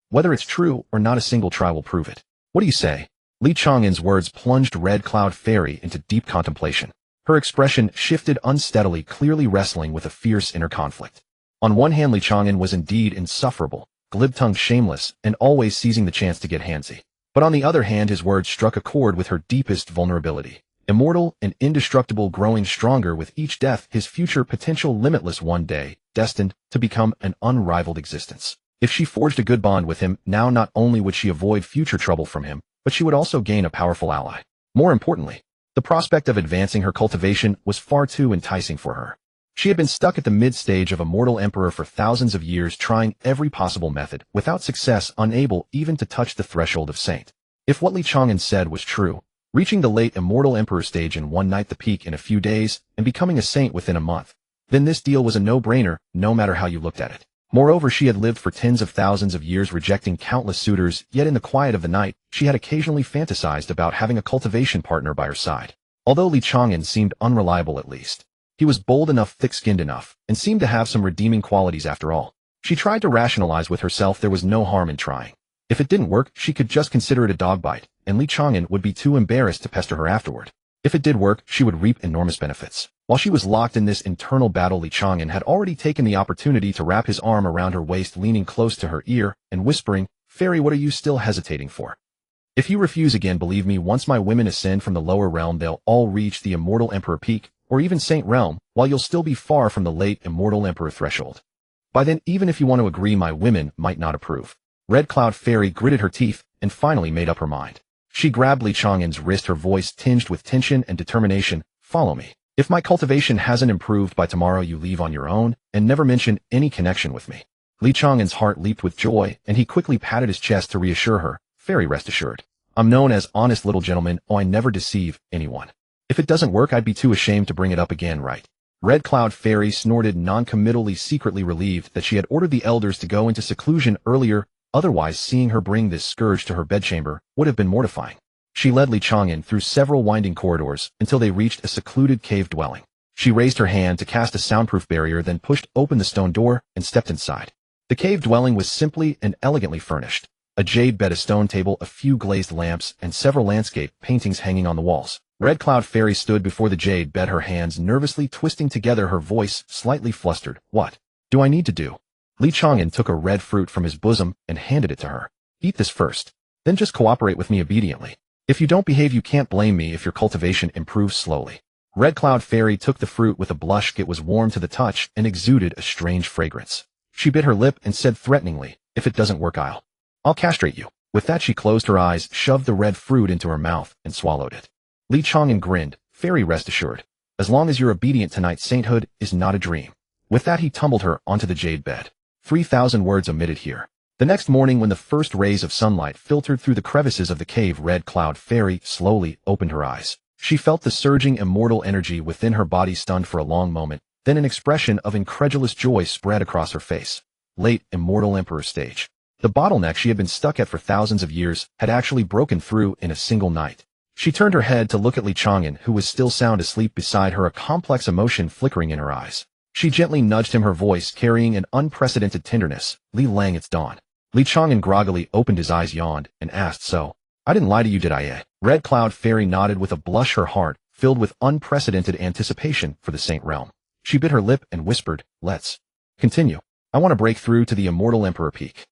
Whether it's true or not, a single try will prove it. What do you say?" Li Chang'an's words plunged Red Cloud Fairy into deep contemplation. Her expression shifted unsteadily, clearly wrestling with a fierce inner conflict. On one hand, Li Chang'an was indeed insufferable, glib-tongued, shameless, and always seizing the chance to get handsy. But on the other hand, his words struck a chord with her deepest vulnerability. Immortal and indestructible, growing stronger with each death, his future potential limitless, one day destined to become an unrivaled existence. If she forged a good bond with him, now not only would she avoid future trouble from him, but she would also gain a powerful ally. More importantly, the prospect of advancing her cultivation was far too enticing for her. She had been stuck at the mid-stage of a mortal emperor for thousands of years, trying every possible method, without success, unable even to touch the threshold of saint. If what Li Chang'an said was true, reaching the late immortal emperor stage in one night, the peak in a few days, and becoming a saint within a month, then this deal was a no-brainer, no matter how you looked at it. Moreover, she had lived for tens of thousands of years rejecting countless suitors, yet in the quiet of the night, she had occasionally fantasized about having a cultivation partner by her side. Although Li Chang'an seemed unreliable, at least he was bold enough, thick-skinned enough, and seemed to have some redeeming qualities after all. She tried to rationalize with herself there was no harm in trying. If it didn't work, she could just consider it a dog bite, and Li Chang'an would be too embarrassed to pester her afterward. If it did work, she would reap enormous benefits. While she was locked in this internal battle, Li Chang'an had already taken the opportunity to wrap his arm around her waist, leaning close to her ear and whispering, "Fairy, what are you still hesitating for? If you refuse again, believe me, once my women ascend from the lower realm, they'll all reach the immortal emperor peak, or even saint realm, while you'll still be far from the late immortal emperor threshold. By then, even if you want to agree, my women might not approve." Red Cloud Fairy gritted her teeth and finally made up her mind. She grabbed Li Chang'an's wrist, her voice tinged with tension and determination. "Follow me. If my cultivation hasn't improved by tomorrow, you leave on your own, and never mention any connection with me." Li Chang'an's heart leaped with joy, and he quickly patted his chest to reassure her. "Fairy, rest assured. I'm known as honest little gentleman. Oh, I never deceive anyone. If it doesn't work, I'd be too ashamed to bring it up again, right?" Red Cloud Fairy snorted non-committally, secretly relieved that she had ordered the elders to go into seclusion earlier. Otherwise, seeing her bring this scourge to her bedchamber would have been mortifying. She led Li Chang'an through several winding corridors until they reached a secluded cave dwelling. She raised her hand to cast a soundproof barrier, then pushed open the stone door and stepped inside. The cave dwelling was simply and elegantly furnished. A jade bed, a stone table, a few glazed lamps, and several landscape paintings hanging on the walls. Red Cloud Fairy stood before the jade bed, her hands nervously twisting together, her voice slightly flustered. "What do I need to do?" Li Chang'an took a red fruit from his bosom and handed it to her. "Eat this first. Then just cooperate with me obediently. If you don't behave, you can't blame me if your cultivation improves slowly." Red Cloud Fairy took the fruit with a blush. It was warm to the touch and exuded a strange fragrance. She bit her lip and said threateningly, "If it doesn't work, I'll castrate you." With that, she closed her eyes, shoved the red fruit into her mouth, and swallowed it. Li Chang'an grinned. "Fairy, rest assured. As long as you're obedient tonight, sainthood is not a dream." With that, he tumbled her onto the jade bed. 3,000 words omitted here. The next morning, when the first rays of sunlight filtered through the crevices of the cave, Red Cloud Fairy slowly opened her eyes. She felt the surging immortal energy within her body, stunned for a long moment. Then an expression of incredulous joy spread across her face. Late immortal emperor stage. The bottleneck she had been stuck at for thousands of years had actually broken through in a single night. She turned her head to look at Li Chang'an, who was still sound asleep beside her, a complex emotion flickering in her eyes. She gently nudged him, her voice carrying an unprecedented tenderness. "Li Lang, it's dawn." Li Chang'an groggily opened his eyes, yawned, and asked, "So, I didn't lie to you, did I, eh?" Red Cloud Fairy nodded with a blush, her heart filled with unprecedented anticipation for the Saint Realm. She bit her lip and whispered, "Let's continue. I want to break through to the Immortal Emperor Peak."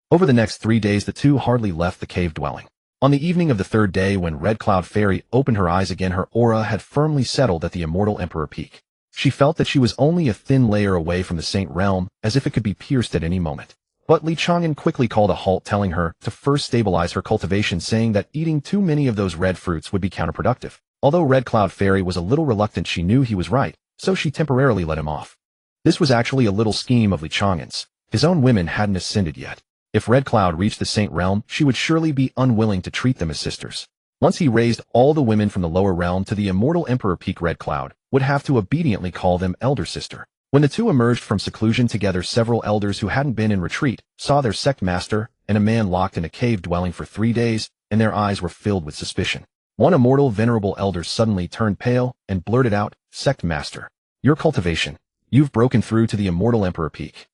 Over the next 3 days, the two hardly left the cave dwelling. On the evening of the third day, when Red Cloud Fairy opened her eyes again, her aura had firmly settled at the Immortal Emperor Peak. She felt that she was only a thin layer away from the Saint Realm, as if it could be pierced at any moment. But Li Chang'an quickly called a halt, telling her to first stabilize her cultivation, saying that eating too many of those red fruits would be counterproductive. Although Red Cloud Fairy was a little reluctant, she knew he was right, so she temporarily let him off. This was actually a little scheme of Li Chang'an's. His own women hadn't ascended yet. If Red Cloud reached the Saint Realm, she would surely be unwilling to treat them as sisters. Once he raised all the women from the lower realm to the Immortal Emperor Peak, Red Cloud would have to obediently call them elder sister. When the two emerged from seclusion together, several elders who hadn't been in retreat saw their sect master and a man locked in a cave dwelling for 3 days, and their eyes were filled with suspicion. One immortal venerable elder suddenly turned pale and blurted out, "Sect master, your cultivation. You've broken through to the Immortal Emperor Peak."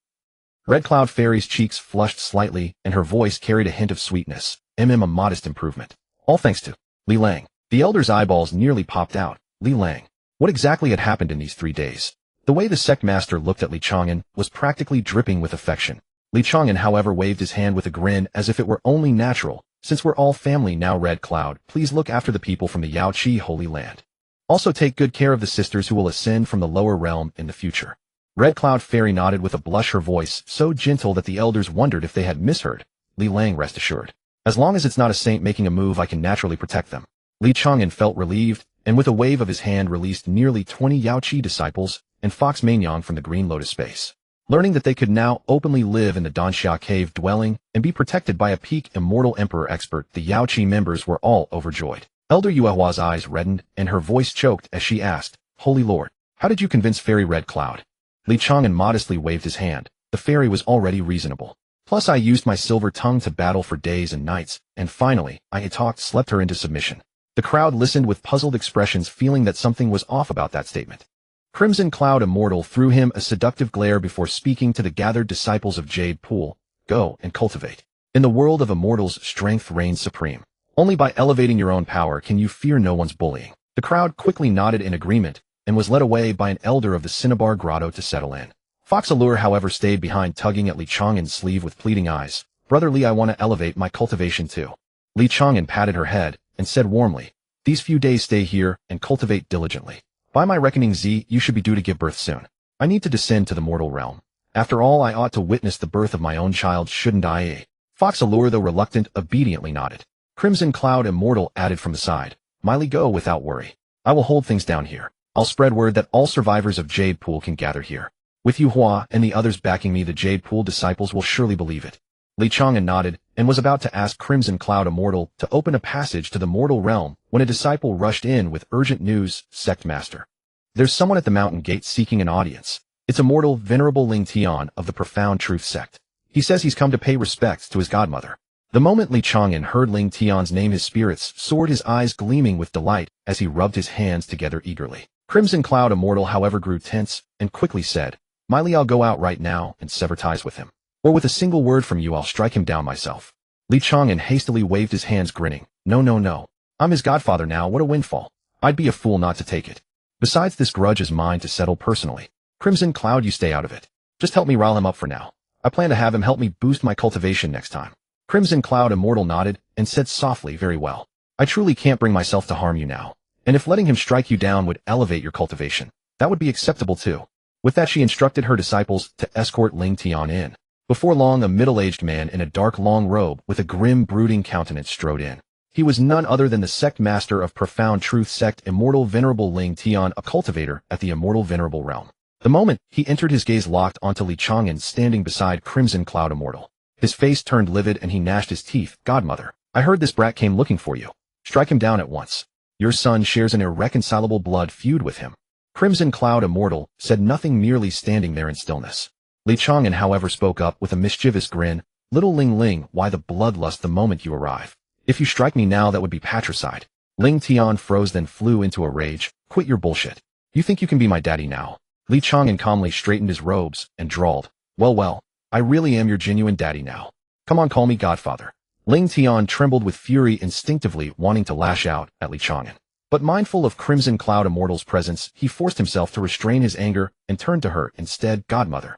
Red Cloud Fairy's cheeks flushed slightly, and her voice carried a hint of sweetness. A modest improvement. All thanks to Li Lang. The elder's eyeballs nearly popped out. Li Lang. What exactly had happened in these 3 days? The way the sect master looked at Li Chang'an was practically dripping with affection. Li Chang'an, however, waved his hand with a grin as if it were only natural. "Since we're all family now, Red Cloud, please look after the people from the Yaoqi Holy Land. Also take good care of the sisters who will ascend from the lower realm in the future." Red Cloud Fairy nodded with a blush, her voice so gentle that the elders wondered if they had misheard. Li Lang, rest assured. As long as it's not a saint making a move, I can naturally protect them. Li Chang'an felt relieved, and with a wave of his hand released nearly 20 Yaoqi disciples and Fox Mainyang from the Green Lotus space. Learning that they could now openly live in the Danxia cave dwelling and be protected by a peak immortal emperor expert, the Yaoqi members were all overjoyed. Elder Yuehua's eyes reddened and her voice choked as she asked, Holy Lord, how did you convince Fairy Red Cloud? Li Chang'an modestly waved his hand. The fairy was already reasonable. Plus I used my silver tongue to battle for days and nights, and finally, I slept her into submission. The crowd listened with puzzled expressions, feeling that something was off about that statement. Crimson Cloud Immortal threw him a seductive glare before speaking to the gathered disciples of Jade Pool. Go and cultivate. In the world of immortals, strength reigns supreme. Only by elevating your own power can you fear no one's bullying. The crowd quickly nodded in agreement, and was led away by an elder of the Cinnabar Grotto to settle in. Fox Allure, however, stayed behind, tugging at Li Chang'an's sleeve with pleading eyes. Brother Li, I want to elevate my cultivation too. Li Chang'an patted her head and said warmly, these few days stay here and cultivate diligently. By my reckoning, Z, you should be due to give birth soon. I need to descend to the mortal realm. After all, I ought to witness the birth of my own child, shouldn't I? Fox Allure, though reluctant, obediently nodded. Crimson Cloud Immortal added from the side, Miley, go without worry. I will hold things down here. I'll spread word that all survivors of Jade Pool can gather here. With Yuehua and the others backing me, the Jade Pool disciples will surely believe it. Li Chang'an nodded and was about to ask Crimson Cloud Immortal to open a passage to the mortal realm when a disciple rushed in with urgent news. Sect Master, there's someone at the mountain gate seeking an audience. It's Immortal Venerable Ling Tian of the Profound Truth Sect. He says he's come to pay respects to his godmother. The moment Li Chang'an heard Ling Tian's name, his spirits soared, his eyes gleaming with delight as he rubbed his hands together eagerly. Crimson Cloud Immortal, however, grew tense and quickly said, Miley, I'll go out right now and sever ties with him. Or with a single word from you, I'll strike him down myself. Li Chang'an hastily waved his hands, grinning. No, no, no. I'm his godfather now, what a windfall. I'd be a fool not to take it. Besides, this grudge is mine to settle personally. Crimson Cloud, you stay out of it. Just help me rile him up for now. I plan to have him help me boost my cultivation next time. Crimson Cloud Immortal nodded and said softly, very well. I truly can't bring myself to harm you now. And if letting him strike you down would elevate your cultivation, that would be acceptable too. With that, she instructed her disciples to escort Ling Tian in. Before long, a middle-aged man in a dark long robe with a grim, brooding countenance strode in. He was none other than the sect master of Profound Truth Sect, Immortal Venerable Ling Tian, a cultivator at the Immortal Venerable Realm. The moment he entered, his gaze locked onto Li Chang'an standing beside Crimson Cloud Immortal. His face turned livid and he gnashed his teeth. Godmother, I heard this brat came looking for you. Strike him down at once. Your son shares an irreconcilable blood feud with him. Crimson Cloud Immortal said nothing, merely standing there in stillness. Li Chang'an, however, spoke up with a mischievous grin. Little Ling Ling, why the bloodlust the moment you arrive? If you strike me now, that would be patricide. Ling Tian froze, then flew into a rage. Quit your bullshit. You think you can be my daddy now? Li Chang'an calmly straightened his robes and drawled. Well, I really am your genuine daddy now. Come on, call me godfather. Ling Tian trembled with fury, instinctively wanting to lash out at Li Chang'an. But mindful of Crimson Cloud Immortal's presence, he forced himself to restrain his anger and turned to her instead. Godmother.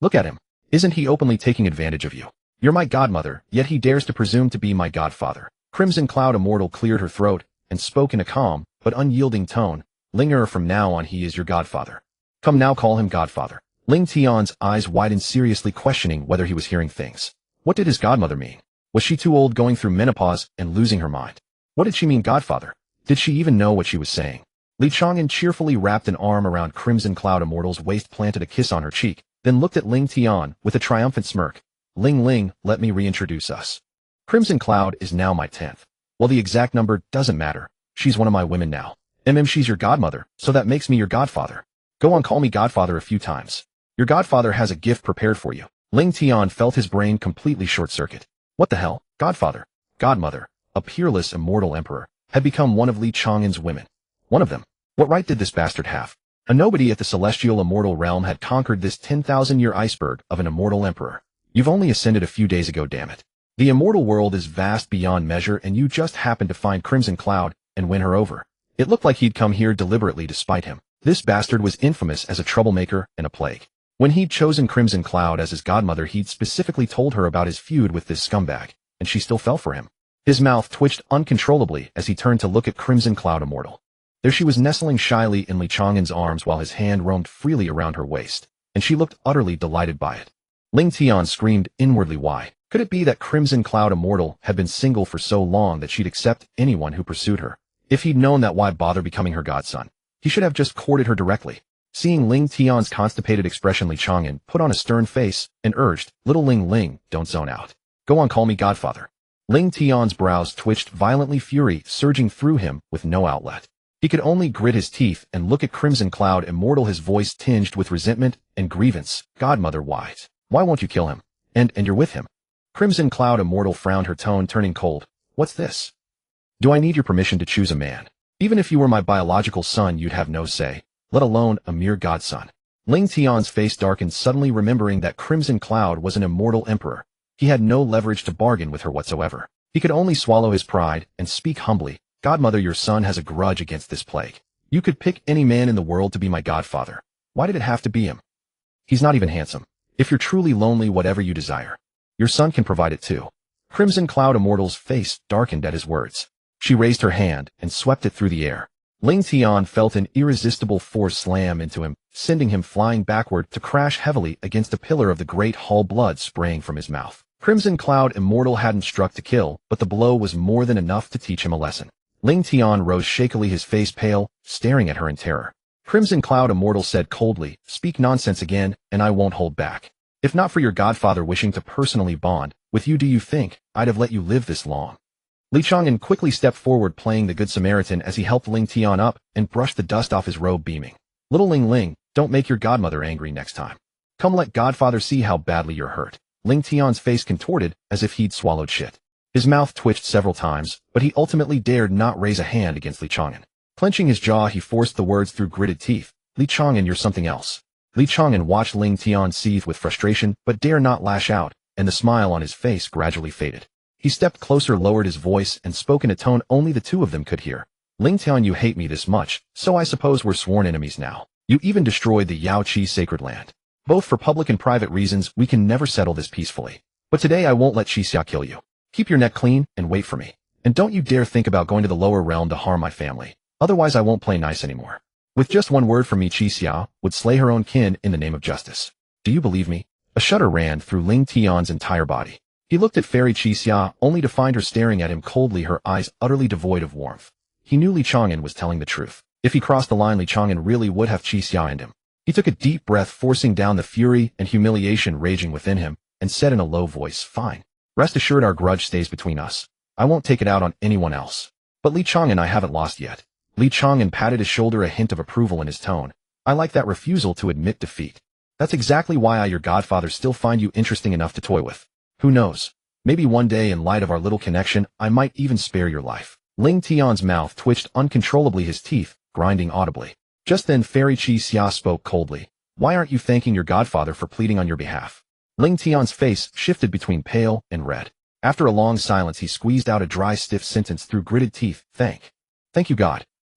Look at him. Isn't he openly taking advantage of you? You're my godmother, yet he dares to presume to be my godfather. Crimson Cloud Immortal cleared her throat and spoke in a calm but unyielding tone. Linger, from now on he is your godfather. Come now, call him godfather. Ling Tian's eyes widened, seriously questioning whether he was hearing things. What did his godmother mean? Was she too old, going through menopause and losing her mind? What did she mean, godfather? Did she even know what she was saying? Li Chang'an cheerfully wrapped an arm around Crimson Cloud Immortal's waist, planted a kiss on her cheek, then looked at Ling Tian with a triumphant smirk. Ling, let me reintroduce us. Crimson Cloud is now my 10th. Well, the exact number doesn't matter. She's one of my women now. She's your godmother, so that makes me your godfather. Go on, call me godfather a few times. Your godfather has a gift prepared for you. Ling Tian felt his brain completely short-circuit. What the hell? Godfather, godmother, a peerless immortal emperor, had become one of Li Chang'an's women. One of them. What right did this bastard have? A nobody at the celestial immortal realm had conquered this 10,000-year iceberg of an immortal emperor. You've only ascended a few days ago, damn it. The immortal world is vast beyond measure, and you just happened to find Crimson Cloud and win her over. It looked like he'd come here deliberately to spite him. This bastard was infamous as a troublemaker and a plague. When he'd chosen Crimson Cloud as his godmother, he'd specifically told her about his feud with this scumbag, and she still fell for him. His mouth twitched uncontrollably as he turned to look at Crimson Cloud Immortal. There she was, nestling shyly in Li Chang'an's arms while his hand roamed freely around her waist. and she looked utterly delighted by it. Ling Tian screamed inwardly why. Could it be that Crimson Cloud Immortal had been single for so long that she'd accept anyone who pursued her? If he'd known that, why bother becoming her godson? He should have just courted her directly. Seeing Ling Tian's constipated expression, Li Chang'an put on a stern face and urged, "Little Ling, don't zone out. Go on, call me godfather." Ling Tian's brows twitched violently, fury surging through him with no outlet. He could only grit his teeth and look at Crimson Cloud Immortal, his voice tinged with resentment and grievance. "Godmother, why won't you kill him? And you're with him?" Crimson Cloud Immortal frowned, her tone turning cold. "What's this? Do I need your permission to choose a man? Even if you were my biological son, you'd have no say, let alone a mere godson." Ling Tian's face darkened, suddenly remembering that Crimson Cloud was an immortal emperor. He had no leverage to bargain with her whatsoever. He could only swallow his pride and speak humbly. "Godmother, your son has a grudge against this plague. You could pick any man in the world to be my godfather. Why did it have to be him? He's not even handsome. If you're truly lonely, whatever you desire, your son can provide it too." Crimson Cloud Immortal's face darkened at his words. She raised her hand and swept it through the air. Ling Tian felt an irresistible force slam into him, sending him flying backward to crash heavily against a pillar of the great hall, blood spraying from his mouth. Crimson Cloud Immortal hadn't struck to kill, but the blow was more than enough to teach him a lesson. Ling Tian rose shakily, his face pale, staring at her in terror. Crimson Cloud Immortal said coldly, "Speak nonsense again, and I won't hold back. If not for your godfather wishing to personally bond with you, do you think I'd have let you live this long?" Li Chang'an quickly stepped forward, playing the Good Samaritan as he helped Ling Tian up and brushed the dust off his robe, beaming. "Little Ling, don't make your godmother angry next time. Come, let godfather see how badly you're hurt." Ling Tian's face contorted as if he'd swallowed shit. His mouth twitched several times, but he ultimately dared not raise a hand against Li Chang'an. Clenching his jaw, he forced the words through gritted teeth. "Li Chang'an, you're something else." Li Chang'an watched Ling Tian seethe with frustration, but dare not lash out, and the smile on his face gradually faded. He stepped closer, lowered his voice, and spoke in a tone only the two of them could hear. "Ling Tian, you hate me this much, so I suppose we're sworn enemies now. You even destroyed the Yao Qi sacred land. Both for public and private reasons, we can never settle this peacefully. But today I won't let Qixia kill you. Keep your neck clean and wait for me. And don't you dare think about going to the lower realm to harm my family. Otherwise I won't play nice anymore." With just one word from me, Qixia would slay her own kin in the name of justice. "Do you believe me?" A shudder ran through Ling Tian's entire body. He looked at Fairy Qixia, only to find her staring at him coldly, her eyes utterly devoid of warmth. He knew Li Chang'an was telling the truth. If he crossed the line, Li Chang'an really would have Qixia and him. He took a deep breath, forcing down the fury and humiliation raging within him, and said in a low voice, "Fine. Rest assured our grudge stays between us. I won't take it out on anyone else. But Li Chang'an, I haven't lost yet." Li Chang'an patted his shoulder, a hint of approval in his tone. "I like that refusal to admit defeat. That's exactly why I, your godfather, still find you interesting enough to toy with. Who knows? Maybe one day, in light of our little connection, I might even spare your life." Ling Tian's mouth twitched uncontrollably, his teeth grinding audibly. Just then Fairy Qixia spoke coldly. "Why aren't you thanking your godfather for pleading on your behalf?" Ling Tian's face shifted between pale and red. After a long silence, he squeezed out a dry, stiff sentence through gritted teeth. Thank you,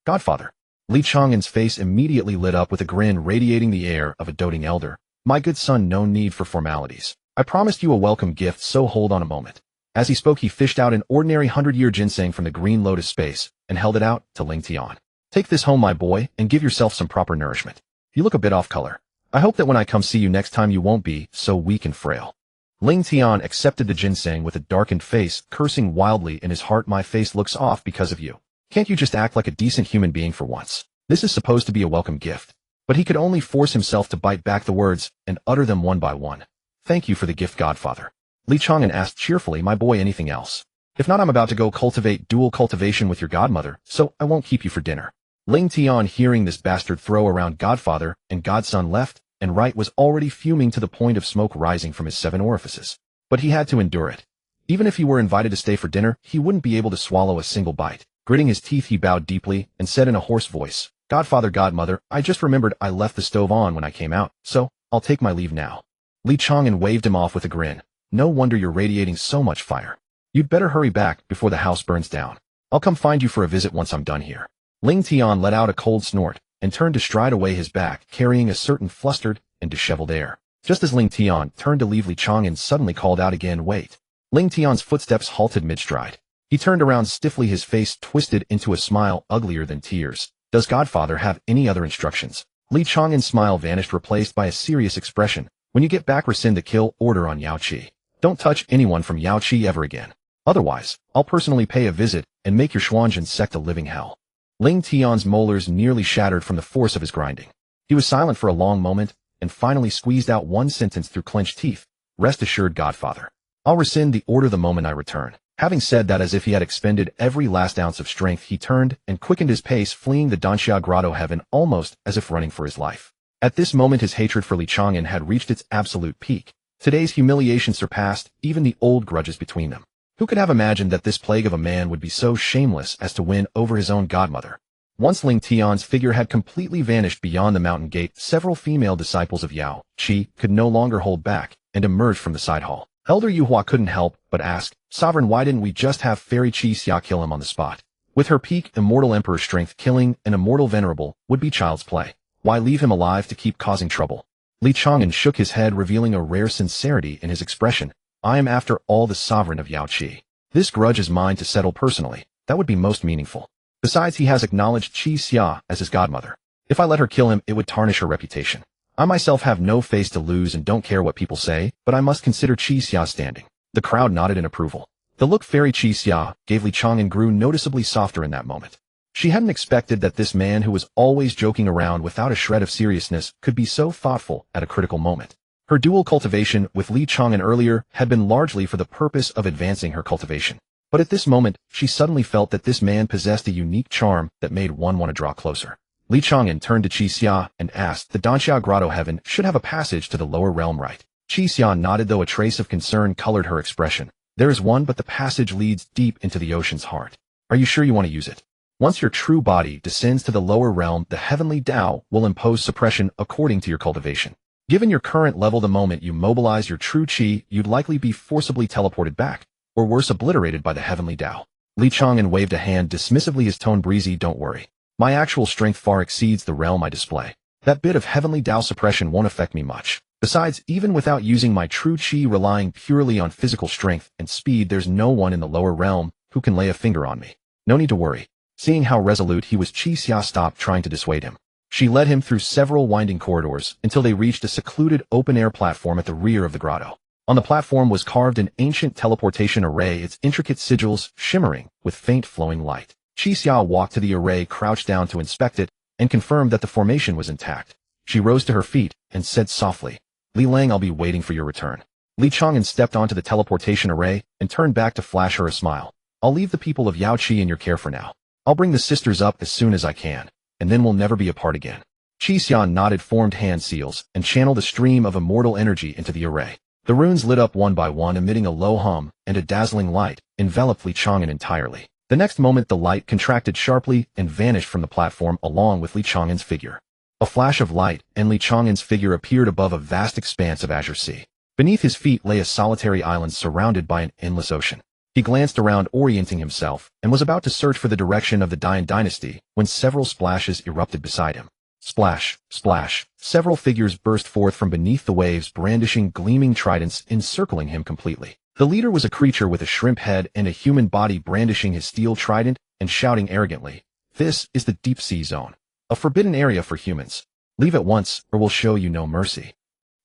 Godfather." Li Chang'an's face immediately lit up with a grin radiating the air of a doting elder. "My good son, no need for formalities. I promised you a welcome gift, so hold on a moment." As he spoke, he fished out an ordinary 100-year ginseng from the green lotus space and held it out to Ling Tian. "Take this home, my boy, and give yourself some proper nourishment. You look a bit off color. I hope that when I come see you next time you won't be so weak and frail." Ling Tian accepted the ginseng with a darkened face, cursing wildly in his heart. "My face looks off because of you. Can't you just act like a decent human being for once? This is supposed to be a welcome gift." But he could only force himself to bite back the words and utter them one by one. "Thank you for the gift, Godfather." Li Chang'an asked cheerfully, "My boy, anything else? If not, I'm about to go cultivate dual cultivation with your godmother, so I won't keep you for dinner." Ling Tian, hearing this bastard throw around godfather and godson left and right, was already fuming to the point of smoke rising from his 7 orifices. But he had to endure it. Even if he were invited to stay for dinner, he wouldn't be able to swallow a single bite. Gritting his teeth, he bowed deeply and said in a hoarse voice, "Godfather, godmother, I just remembered I left the stove on when I came out, so I'll take my leave now." Li Chang'an waved him off with a grin. "No wonder you're radiating so much fire. You'd better hurry back before the house burns down. I'll come find you for a visit once I'm done here." Ling Tian let out a cold snort and turned to stride away, his back carrying a certain flustered and disheveled air. Just as Ling Tian turned to leave, Li Chang'an suddenly called out again, "Wait." Ling Tian's footsteps halted mid-stride. He turned around stiffly, his face twisted into a smile uglier than tears. "Does Godfather have any other instructions?" Li Chang'an's smile vanished, replaced by a serious expression. When you get back, rescind the kill order on Yao Qi. Don't touch anyone from Yao Qi ever again. Otherwise, I'll personally pay a visit and make your Xuanzhen sect a living hell. Ling Tian's molars nearly shattered from the force of his grinding. He was silent for a long moment, and finally squeezed out one sentence through clenched teeth. Rest assured, Godfather. I'll rescind the order the moment I return. Having said that, as if he had expended every last ounce of strength, he turned and quickened his pace, fleeing the Danxia Grotto heaven almost as if running for his life. At this moment, his hatred for Li Chang'an had reached its absolute peak. Today's humiliation surpassed even the old grudges between them. Who could have imagined that this plague of a man would be so shameless as to win over his own godmother? Once Ling Tian's figure had completely vanished beyond the mountain gate, several female disciples of Yao Qi could no longer hold back and emerged from the side hall. Elder Yuhua couldn't help but ask, Sovereign, why didn't we just have Fairy Qi Xia kill him on the spot? With her peak immortal emperor strength, killing an immortal venerable would be child's play. Why leave him alive to keep causing trouble? Li Chang'an shook his head, revealing a rare sincerity in his expression. I am after all the sovereign of Yao Qi. This grudge is mine to settle personally. That would be most meaningful. Besides, he has acknowledged Qi Xia as his godmother. If I let her kill him, it would tarnish her reputation. I myself have no face to lose and don't care what people say, but I must consider Qi Xia standing. The crowd nodded in approval. The look Fairy Qi Xia gave Li Chang'an grew noticeably softer in that moment. She hadn't expected that this man who was always joking around without a shred of seriousness could be so thoughtful at a critical moment. Her dual cultivation with Li Chang'an earlier had been largely for the purpose of advancing her cultivation. But at this moment, she suddenly felt that this man possessed a unique charm that made one want to draw closer. Li Chang'an turned to Qi Xia and asked, the Danxia Grotto heaven should have a passage to the lower realm, right? Qi Xia nodded, though a trace of concern colored her expression. There is one, but the passage leads deep into the ocean's heart. Are you sure you want to use it? Once your true body descends to the lower realm, the heavenly Tao will impose suppression according to your cultivation. Given your current level, the moment you mobilize your true Qi, you'd likely be forcibly teleported back, or worse, obliterated by the heavenly Tao. Li Chang'an waved a hand dismissively, his tone breezy. Don't worry. My actual strength far exceeds the realm I display. That bit of heavenly Tao suppression won't affect me much. Besides, even without using my true Qi, relying purely on physical strength and speed, there's no one in the lower realm who can lay a finger on me. No need to worry. Seeing how resolute he was, Qi Xia stopped trying to dissuade him. She led him through several winding corridors until they reached a secluded open-air platform at the rear of the grotto. On the platform was carved an ancient teleportation array, its intricate sigils shimmering with faint flowing light. Qi Xia walked to the array, crouched down to inspect it, and confirmed that the formation was intact. She rose to her feet and said softly, Li Lang, I'll be waiting for your return. Li Chang'an stepped onto the teleportation array and turned back to flash her a smile. I'll leave the people of Yao Qi in your care for now. I'll bring the sisters up as soon as I can, and then we'll never be apart again. Qi Xia nodded, formed hand seals, and channeled a stream of immortal energy into the array. The runes lit up one by one, emitting a low hum, and a dazzling light enveloped Li Chang'an entirely. The next moment, the light contracted sharply and vanished from the platform along with Li Chang'an's figure. A flash of light, and Li Chang'an's figure appeared above a vast expanse of azure sea. Beneath his feet lay a solitary island surrounded by an endless ocean. He glanced around, orienting himself, and was about to search for the direction of the Dian dynasty when several splashes erupted beside him. Splash, splash. Several figures burst forth from beneath the waves, brandishing gleaming tridents, encircling him completely. The leader was a creature with a shrimp head and a human body, brandishing his steel trident and shouting arrogantly, "This is the deep sea zone, a forbidden area for humans. Leave at once, or we'll show you no mercy."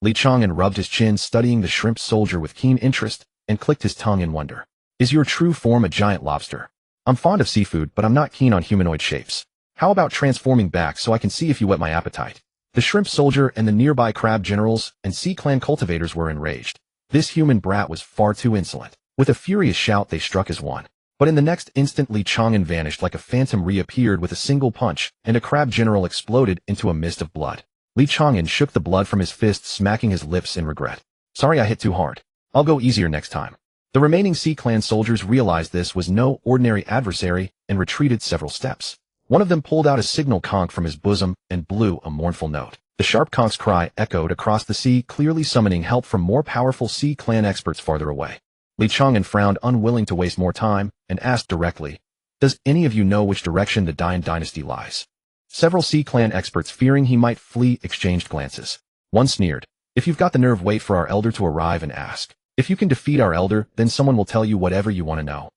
Li Chang'an rubbed his chin, studying the shrimp soldier with keen interest, and clicked his tongue in wonder. "Is your true form a giant lobster? I'm fond of seafood, but I'm not keen on humanoid shapes. How about transforming back so I can see if you whet my appetite?" The shrimp soldier and the nearby crab generals and sea clan cultivators were enraged. This human brat was far too insolent. With a furious shout, they struck as one. But in the next instant, Li Chang'an vanished like a phantom, reappeared with a single punch, and a crab general exploded into a mist of blood. Li Chang'an shook the blood from his fist, smacking his lips in regret. "Sorry I hit too hard. I'll go easier next time." The remaining Sea Clan soldiers realized this was no ordinary adversary and retreated several steps. One of them pulled out a signal conch from his bosom and blew a mournful note. The sharp conch's cry echoed across the sea, clearly summoning help from more powerful Sea Clan experts farther away. Li Chang'an frowned, unwilling to waste more time, and asked directly, "Does any of you know which direction the Dian dynasty lies?" Several Sea Clan experts, fearing he might flee, exchanged glances. One sneered, "If you've got the nerve, wait for our elder to arrive and ask. If you can defeat our elder, then someone will tell you whatever you want to know."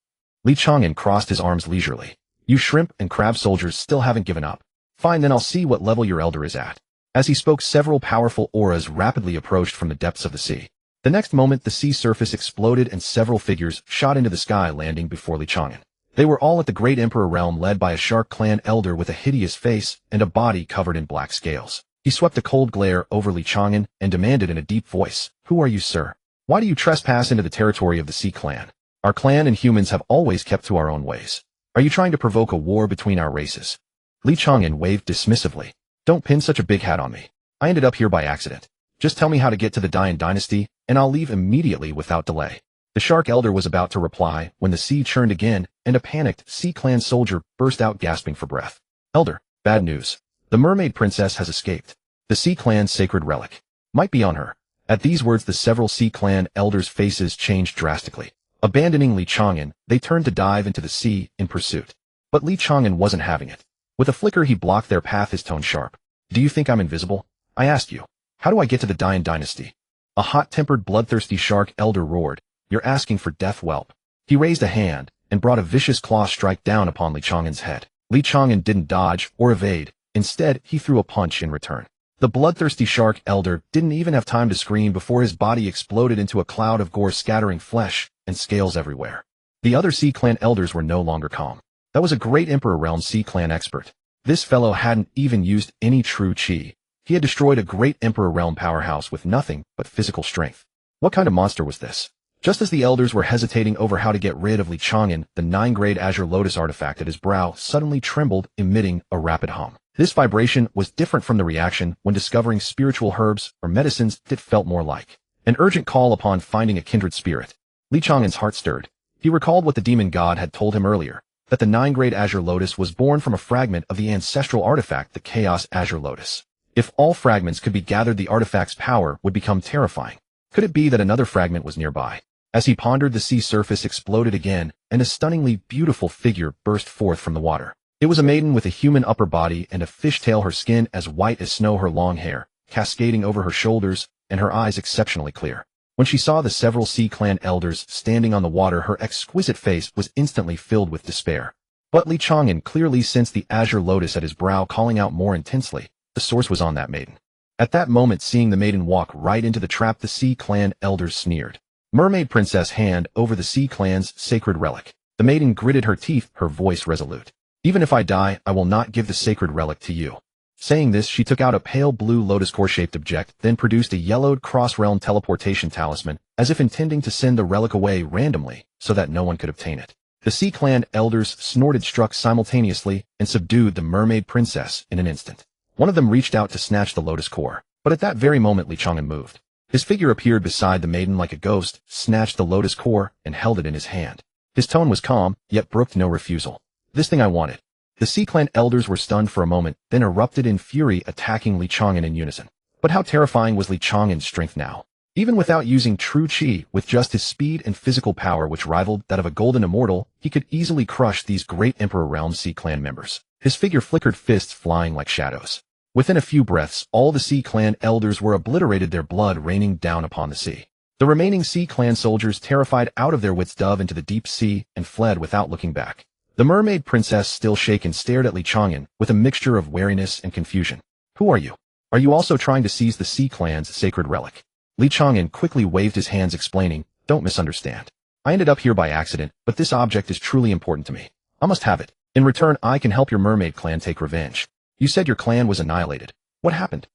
Li Chang'an crossed his arms leisurely. "You shrimp and crab soldiers still haven't given up. Fine, then I'll see what level your elder is at." As he spoke, several powerful auras rapidly approached from the depths of the sea. The next moment, the sea surface exploded and several figures shot into the sky, landing before Chang'an. They were all at the Great Emperor realm, led by a shark clan elder with a hideous face and a body covered in black scales. He swept a cold glare over Chang'an and demanded in a deep voice, "Who are you, sir? Why do you trespass into the territory of the Sea Clan? Our clan and humans have always kept to our own ways. Are you trying to provoke a war between our races?" Chang'an waved dismissively. "Don't pin such a big hat on me. I ended up here by accident. Just tell me how to get to the Dian dynasty, and I'll leave immediately without delay." The shark elder was about to reply when the sea churned again, and a panicked Sea Clan soldier burst out gasping for breath. "Elder, bad news. The mermaid princess has escaped. The Sea Clan's sacred relic might be on her." At these words, the several Sea Clan elders' faces changed drastically. Abandoning Chang'an, they turned to dive into the sea in pursuit. But Chang'an wasn't having it. With a flicker, he blocked their path, his tone sharp. "Do you think I'm invisible? I asked you. How do I get to the Dian dynasty?" A hot-tempered, bloodthirsty shark elder roared. "You're asking for death, whelp." He raised a hand and brought a vicious claw strike down upon Chang'an's head. Chang'an didn't dodge or evade. Instead, he threw a punch in return. The bloodthirsty shark elder didn't even have time to scream before his body exploded into a cloud of gore, scattering flesh and scales everywhere. The other Sea Clan elders were no longer calm. That was a Great Emperor realm Sea Clan expert. This fellow hadn't even used any true chi. He had destroyed a Great Emperor realm powerhouse with nothing but physical strength. What kind of monster was this? Just as the elders were hesitating over how to get rid of Chang'an, the 9-grade Azure Lotus artifact at his brow suddenly trembled, emitting a rapid hum. This vibration was different from the reaction when discovering spiritual herbs or medicines. It felt more like an urgent call upon finding a kindred spirit. Chang'an's heart stirred. He recalled what the demon god had told him earlier, that the 9-grade Azure Lotus was born from a fragment of the ancestral artifact, the Chaos Azure Lotus. If all fragments could be gathered, the artifact's power would become terrifying. Could it be that another fragment was nearby? As he pondered, the sea surface exploded again, and a stunningly beautiful figure burst forth from the water. It was a maiden with a human upper body and a fishtail, her skin as white as snow, her long hair cascading over her shoulders, and her eyes exceptionally clear. When she saw the several Sea Clan elders standing on the water, her exquisite face was instantly filled with despair. But Chang'an clearly sensed the Azure Lotus at his brow, calling out more intensely. The source was on that maiden. At that moment, seeing the maiden walk right into the trap, the Sea Clan elders sneered. "Mermaid Princess, hand over the Sea Clan's sacred relic." The maiden gritted her teeth, her voice resolute. "Even if I die, I will not give the sacred relic to you." Saying this, she took out a pale blue lotus core-shaped object, then produced a yellowed cross-realm teleportation talisman, as if intending to send the relic away randomly, so that no one could obtain it. The Sea Clan elders snorted, struck simultaneously, and subdued the Mermaid Princess in an instant. One of them reached out to snatch the lotus core, but at that very moment Chang'an moved. His figure appeared beside the maiden like a ghost, snatched the lotus core, and held it in his hand. His tone was calm, yet brooked no refusal. "This thing I wanted." The Sea Clan elders were stunned for a moment, then erupted in fury, attacking Chang'an in unison. But how terrifying was Chang'an's strength now? Even without using true chi, with just his speed and physical power which rivaled that of a golden immortal, he could easily crush these Great Emperor realm Sea Clan members. His figure flickered, fists flying like shadows. Within a few breaths, all the Sea Clan elders were obliterated, their blood raining down upon the sea. The remaining Sea Clan soldiers, terrified out of their wits, dove into the deep sea and fled without looking back. The Mermaid Princess, still shaken, stared at Chang'an with a mixture of wariness and confusion. "Who are you? Are you also trying to seize the Sea Clan's sacred relic?" Chang'an quickly waved his hands, explaining, "Don't misunderstand. I ended up here by accident, but this object is truly important to me. I must have it. In return, I can help your Mermaid Clan take revenge. You said your clan was annihilated. What happened?"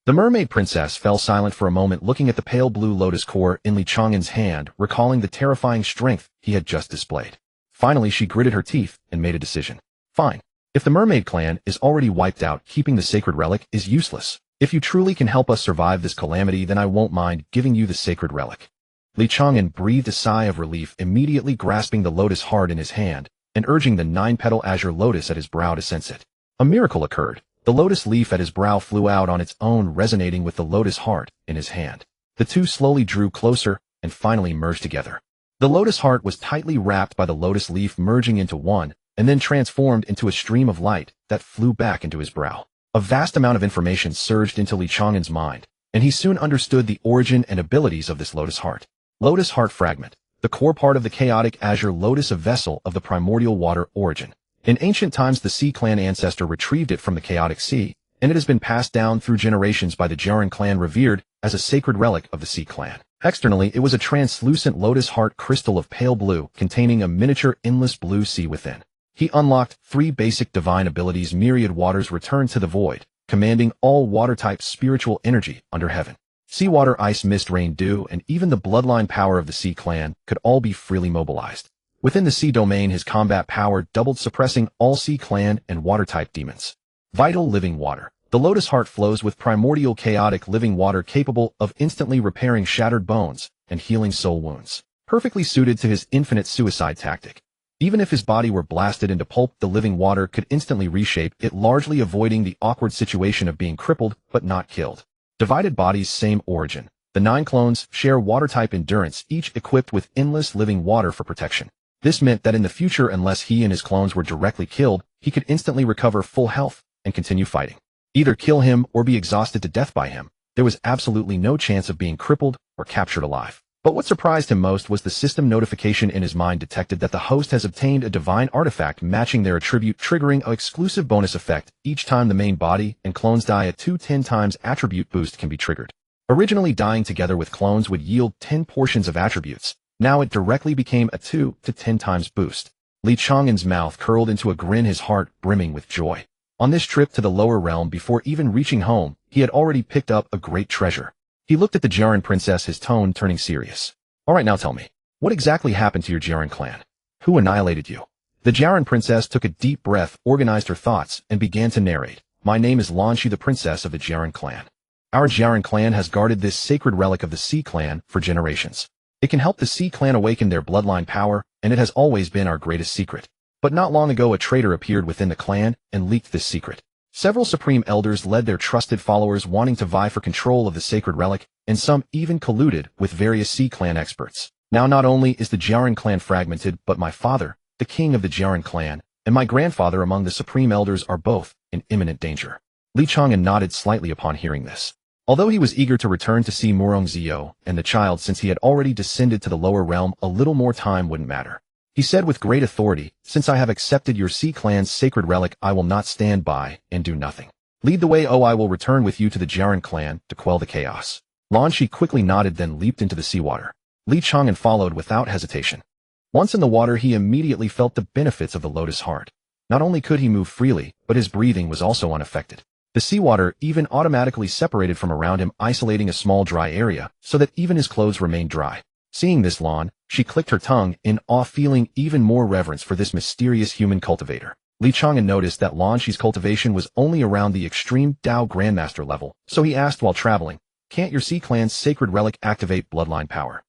The Mermaid Princess fell silent for a moment, looking at the pale blue lotus core in Chang'an's hand, recalling the terrifying strength he had just displayed. Finally, she gritted her teeth and made a decision. "Fine. If the Mermaid Clan is already wiped out, keeping the sacred relic is useless. If you truly can help us survive this calamity, then I won't mind giving you the sacred relic." Chang'an breathed a sigh of relief, immediately grasping the lotus heart in his hand and urging the 9-petal Azure Lotus at his brow to sense it. A miracle occurred. The lotus leaf at his brow flew out on its own, resonating with the lotus heart in his hand. The two slowly drew closer and finally merged together. The lotus heart was tightly wrapped by the lotus leaf, merging into one, and then transformed into a stream of light that flew back into his brow. A vast amount of information surged into Chang'an's mind, and he soon understood the origin and abilities of this lotus heart. Lotus heart fragment, the core part of the chaotic Azure Lotus, a vessel of the primordial water origin. In ancient times, the Sea Clan ancestor retrieved it from the chaotic sea and it has been passed down through generations by the Chang'an clan, revered as a sacred relic of the Sea clan. Externally, it was a translucent lotus heart crystal of pale blue containing a miniature endless blue sea within. He unlocked 3 basic divine abilities: myriad waters, return to the void, commanding all water types spiritual energy under heaven. Seawater, ice, mist, rain, dew, and even the bloodline power of the Sea clan could all be freely mobilized. Within the sea domain, his combat power doubled, suppressing all Sea clan and water-type demons. Vital living water. The lotus heart flows with primordial chaotic living water capable of instantly repairing shattered bones and healing soul wounds. Perfectly suited to his infinite suicide tactic. Even if his body were blasted into pulp, the living water could instantly reshape it, largely avoiding the awkward situation of being crippled but not killed. Divided bodies, same origin. The 9 clones share water-type endurance, each equipped with endless living water for protection. This meant that in the future, unless he and his clones were directly killed, he could instantly recover full health and continue fighting. Either kill him or be exhausted to death by him. There was absolutely no chance of being crippled or captured alive. But what surprised him most was the system notification in his mind detected that the host has obtained a divine artifact matching their attribute, triggering an exclusive bonus effect each time the main body and clones die. A 10 times attribute boost can be triggered. Originally, dying together with clones would yield 10 portions of attributes. Now it directly became a 2 to 10 times boost. Chang'an's mouth curled into a grin, his heart brimming with joy. On this trip to the lower realm, before even reaching home, he had already picked up a great treasure. He looked at the Chang'an princess, his tone turning serious. Alright, now tell me, what exactly happened to your Chang'an clan? Who annihilated you? The Chang'an princess took a deep breath, organized her thoughts, and began to narrate. My name is Lanshi, the princess of the Chang'an clan. Our Chang'an clan has guarded this sacred relic of the Sea clan for generations. It can help the Sea clan awaken their bloodline power, and it has always been our greatest secret. But not long ago, a traitor appeared within the clan and leaked this secret. Several supreme elders led their trusted followers, wanting to vie for control of the sacred relic, and some even colluded with various Sea clan experts. Now not only is the Chang'an clan fragmented, but my father, the king of the Chang'an clan, and my grandfather among the supreme elders are both in imminent danger. Chang'an nodded slightly upon hearing this. Although he was eager to return to see Murongzio and the child, since he had already descended to the lower realm, a little more time wouldn't matter. He said with great authority, since I have accepted your Sea clan's sacred relic, I will not stand by and do nothing. Lead the way. I will return with you to the Chang'an clan to quell the chaos. Lanshi quickly nodded, then leaped into the seawater. Chang'an followed without hesitation. Once in the water, he immediately felt the benefits of the lotus heart. Not only could he move freely, but his breathing was also unaffected. The seawater even automatically separated from around him, isolating a small dry area, so that even his clothes remained dry. Seeing this, she clicked her tongue in awe, feeling even more reverence for this mysterious human cultivator. Chang'an noticed that Lanshi's cultivation was only around the extreme Dao Grandmaster level, so he asked while traveling, can't your Sea clan's sacred relic activate bloodline power?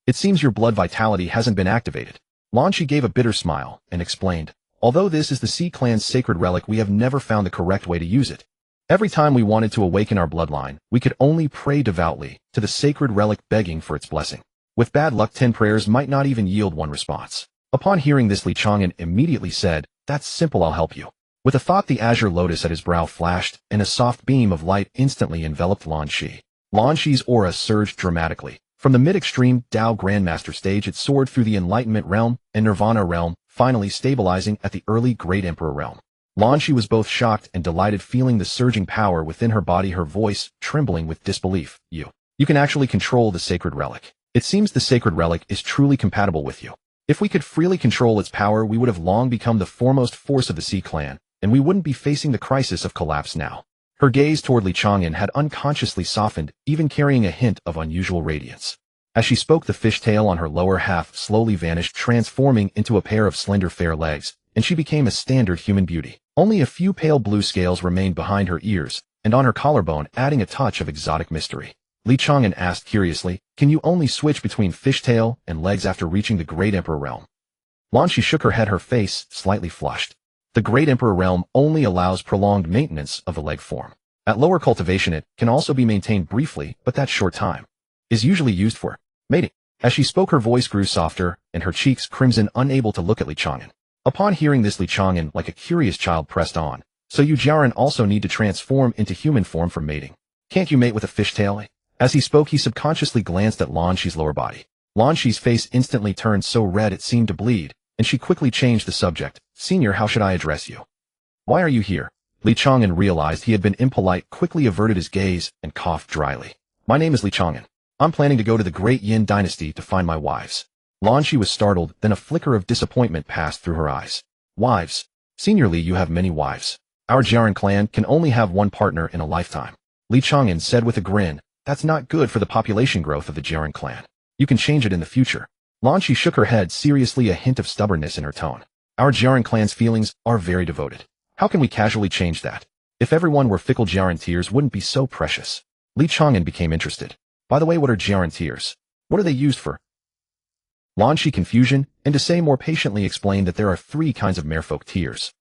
It seems your blood vitality hasn't been activated. Lanshi gave a bitter smile and explained, although this is the Sea clan's sacred relic, we have never found the correct way to use it. Every time we wanted to awaken our bloodline, we could only pray devoutly to the sacred relic, begging for its blessing. With bad luck, 10 prayers might not even yield 1 response. Upon hearing this, Chang'an immediately said, that's simple, I'll help you. With a thought, the azure lotus at his brow flashed, and a soft beam of light instantly enveloped Lanshi. Lanshi's aura surged dramatically. From the mid-extreme Dao Grandmaster stage, it soared through the Enlightenment realm and Nirvana realm, finally stabilizing at the early Great Emperor realm. Lanshi was both shocked and delighted, feeling the surging power within her body, her voice trembling with disbelief. You can actually control the sacred relic. It seems the sacred relic is truly compatible with you. If we could freely control its power, we would have long become the foremost force of the Sea clan, and we wouldn't be facing the crisis of collapse now. Her gaze toward Chang'an had unconsciously softened, even carrying a hint of unusual radiance. As she spoke, the fishtail on her lower half slowly vanished, transforming into a pair of slender fair legs, and she became a standard human beauty. Only a few pale blue scales remained behind her ears, and on her collarbone, adding a touch of exotic mystery. Chang'an asked curiously, can you only switch between fishtail and legs after reaching the Great Emperor realm? Lanshi shook her head, her face slightly flushed. The Great Emperor realm only allows prolonged maintenance of the leg form. At lower cultivation, it can also be maintained briefly, but that short time is usually used for mating. As she spoke, her voice grew softer, and her cheeks crimson, unable to look at Chang'an. Upon hearing this, Chang'an, like a curious child, pressed on. So you Chang'an also need to transform into human form for mating. Can't you mate with a fishtail? As he spoke, he subconsciously glanced at Lanshi's lower body. Lanshi's face instantly turned so red it seemed to bleed, and she quickly changed the subject. Senior, how should I address you? Why are you here? Li Chang'an realized he had been impolite, quickly averted his gaze, and coughed dryly. My name is Li Chang'an. I'm planning to go to the Great Yin Dynasty to find my wives. Lan Shi was startled, then a flicker of disappointment passed through her eyes. Wives? Senior Li, you have many wives. Our Jiaren clan can only have one partner in a lifetime. Li Chang'an said with a grin, that's not good for the population growth of the Jiaren clan. You can change it in the future. Lan Shi shook her head seriously, a hint of stubbornness in her tone. Our Jiaren clan's feelings are very devoted. How can we casually change that? If everyone were fickle, Jiaren tears wouldn't be so precious. Li Chang'an became interested. By the way, what are Jiaren tears? What are they used for? Lan Shi confusion, and to say more patiently explained that there are 3 kinds of merfolk tears.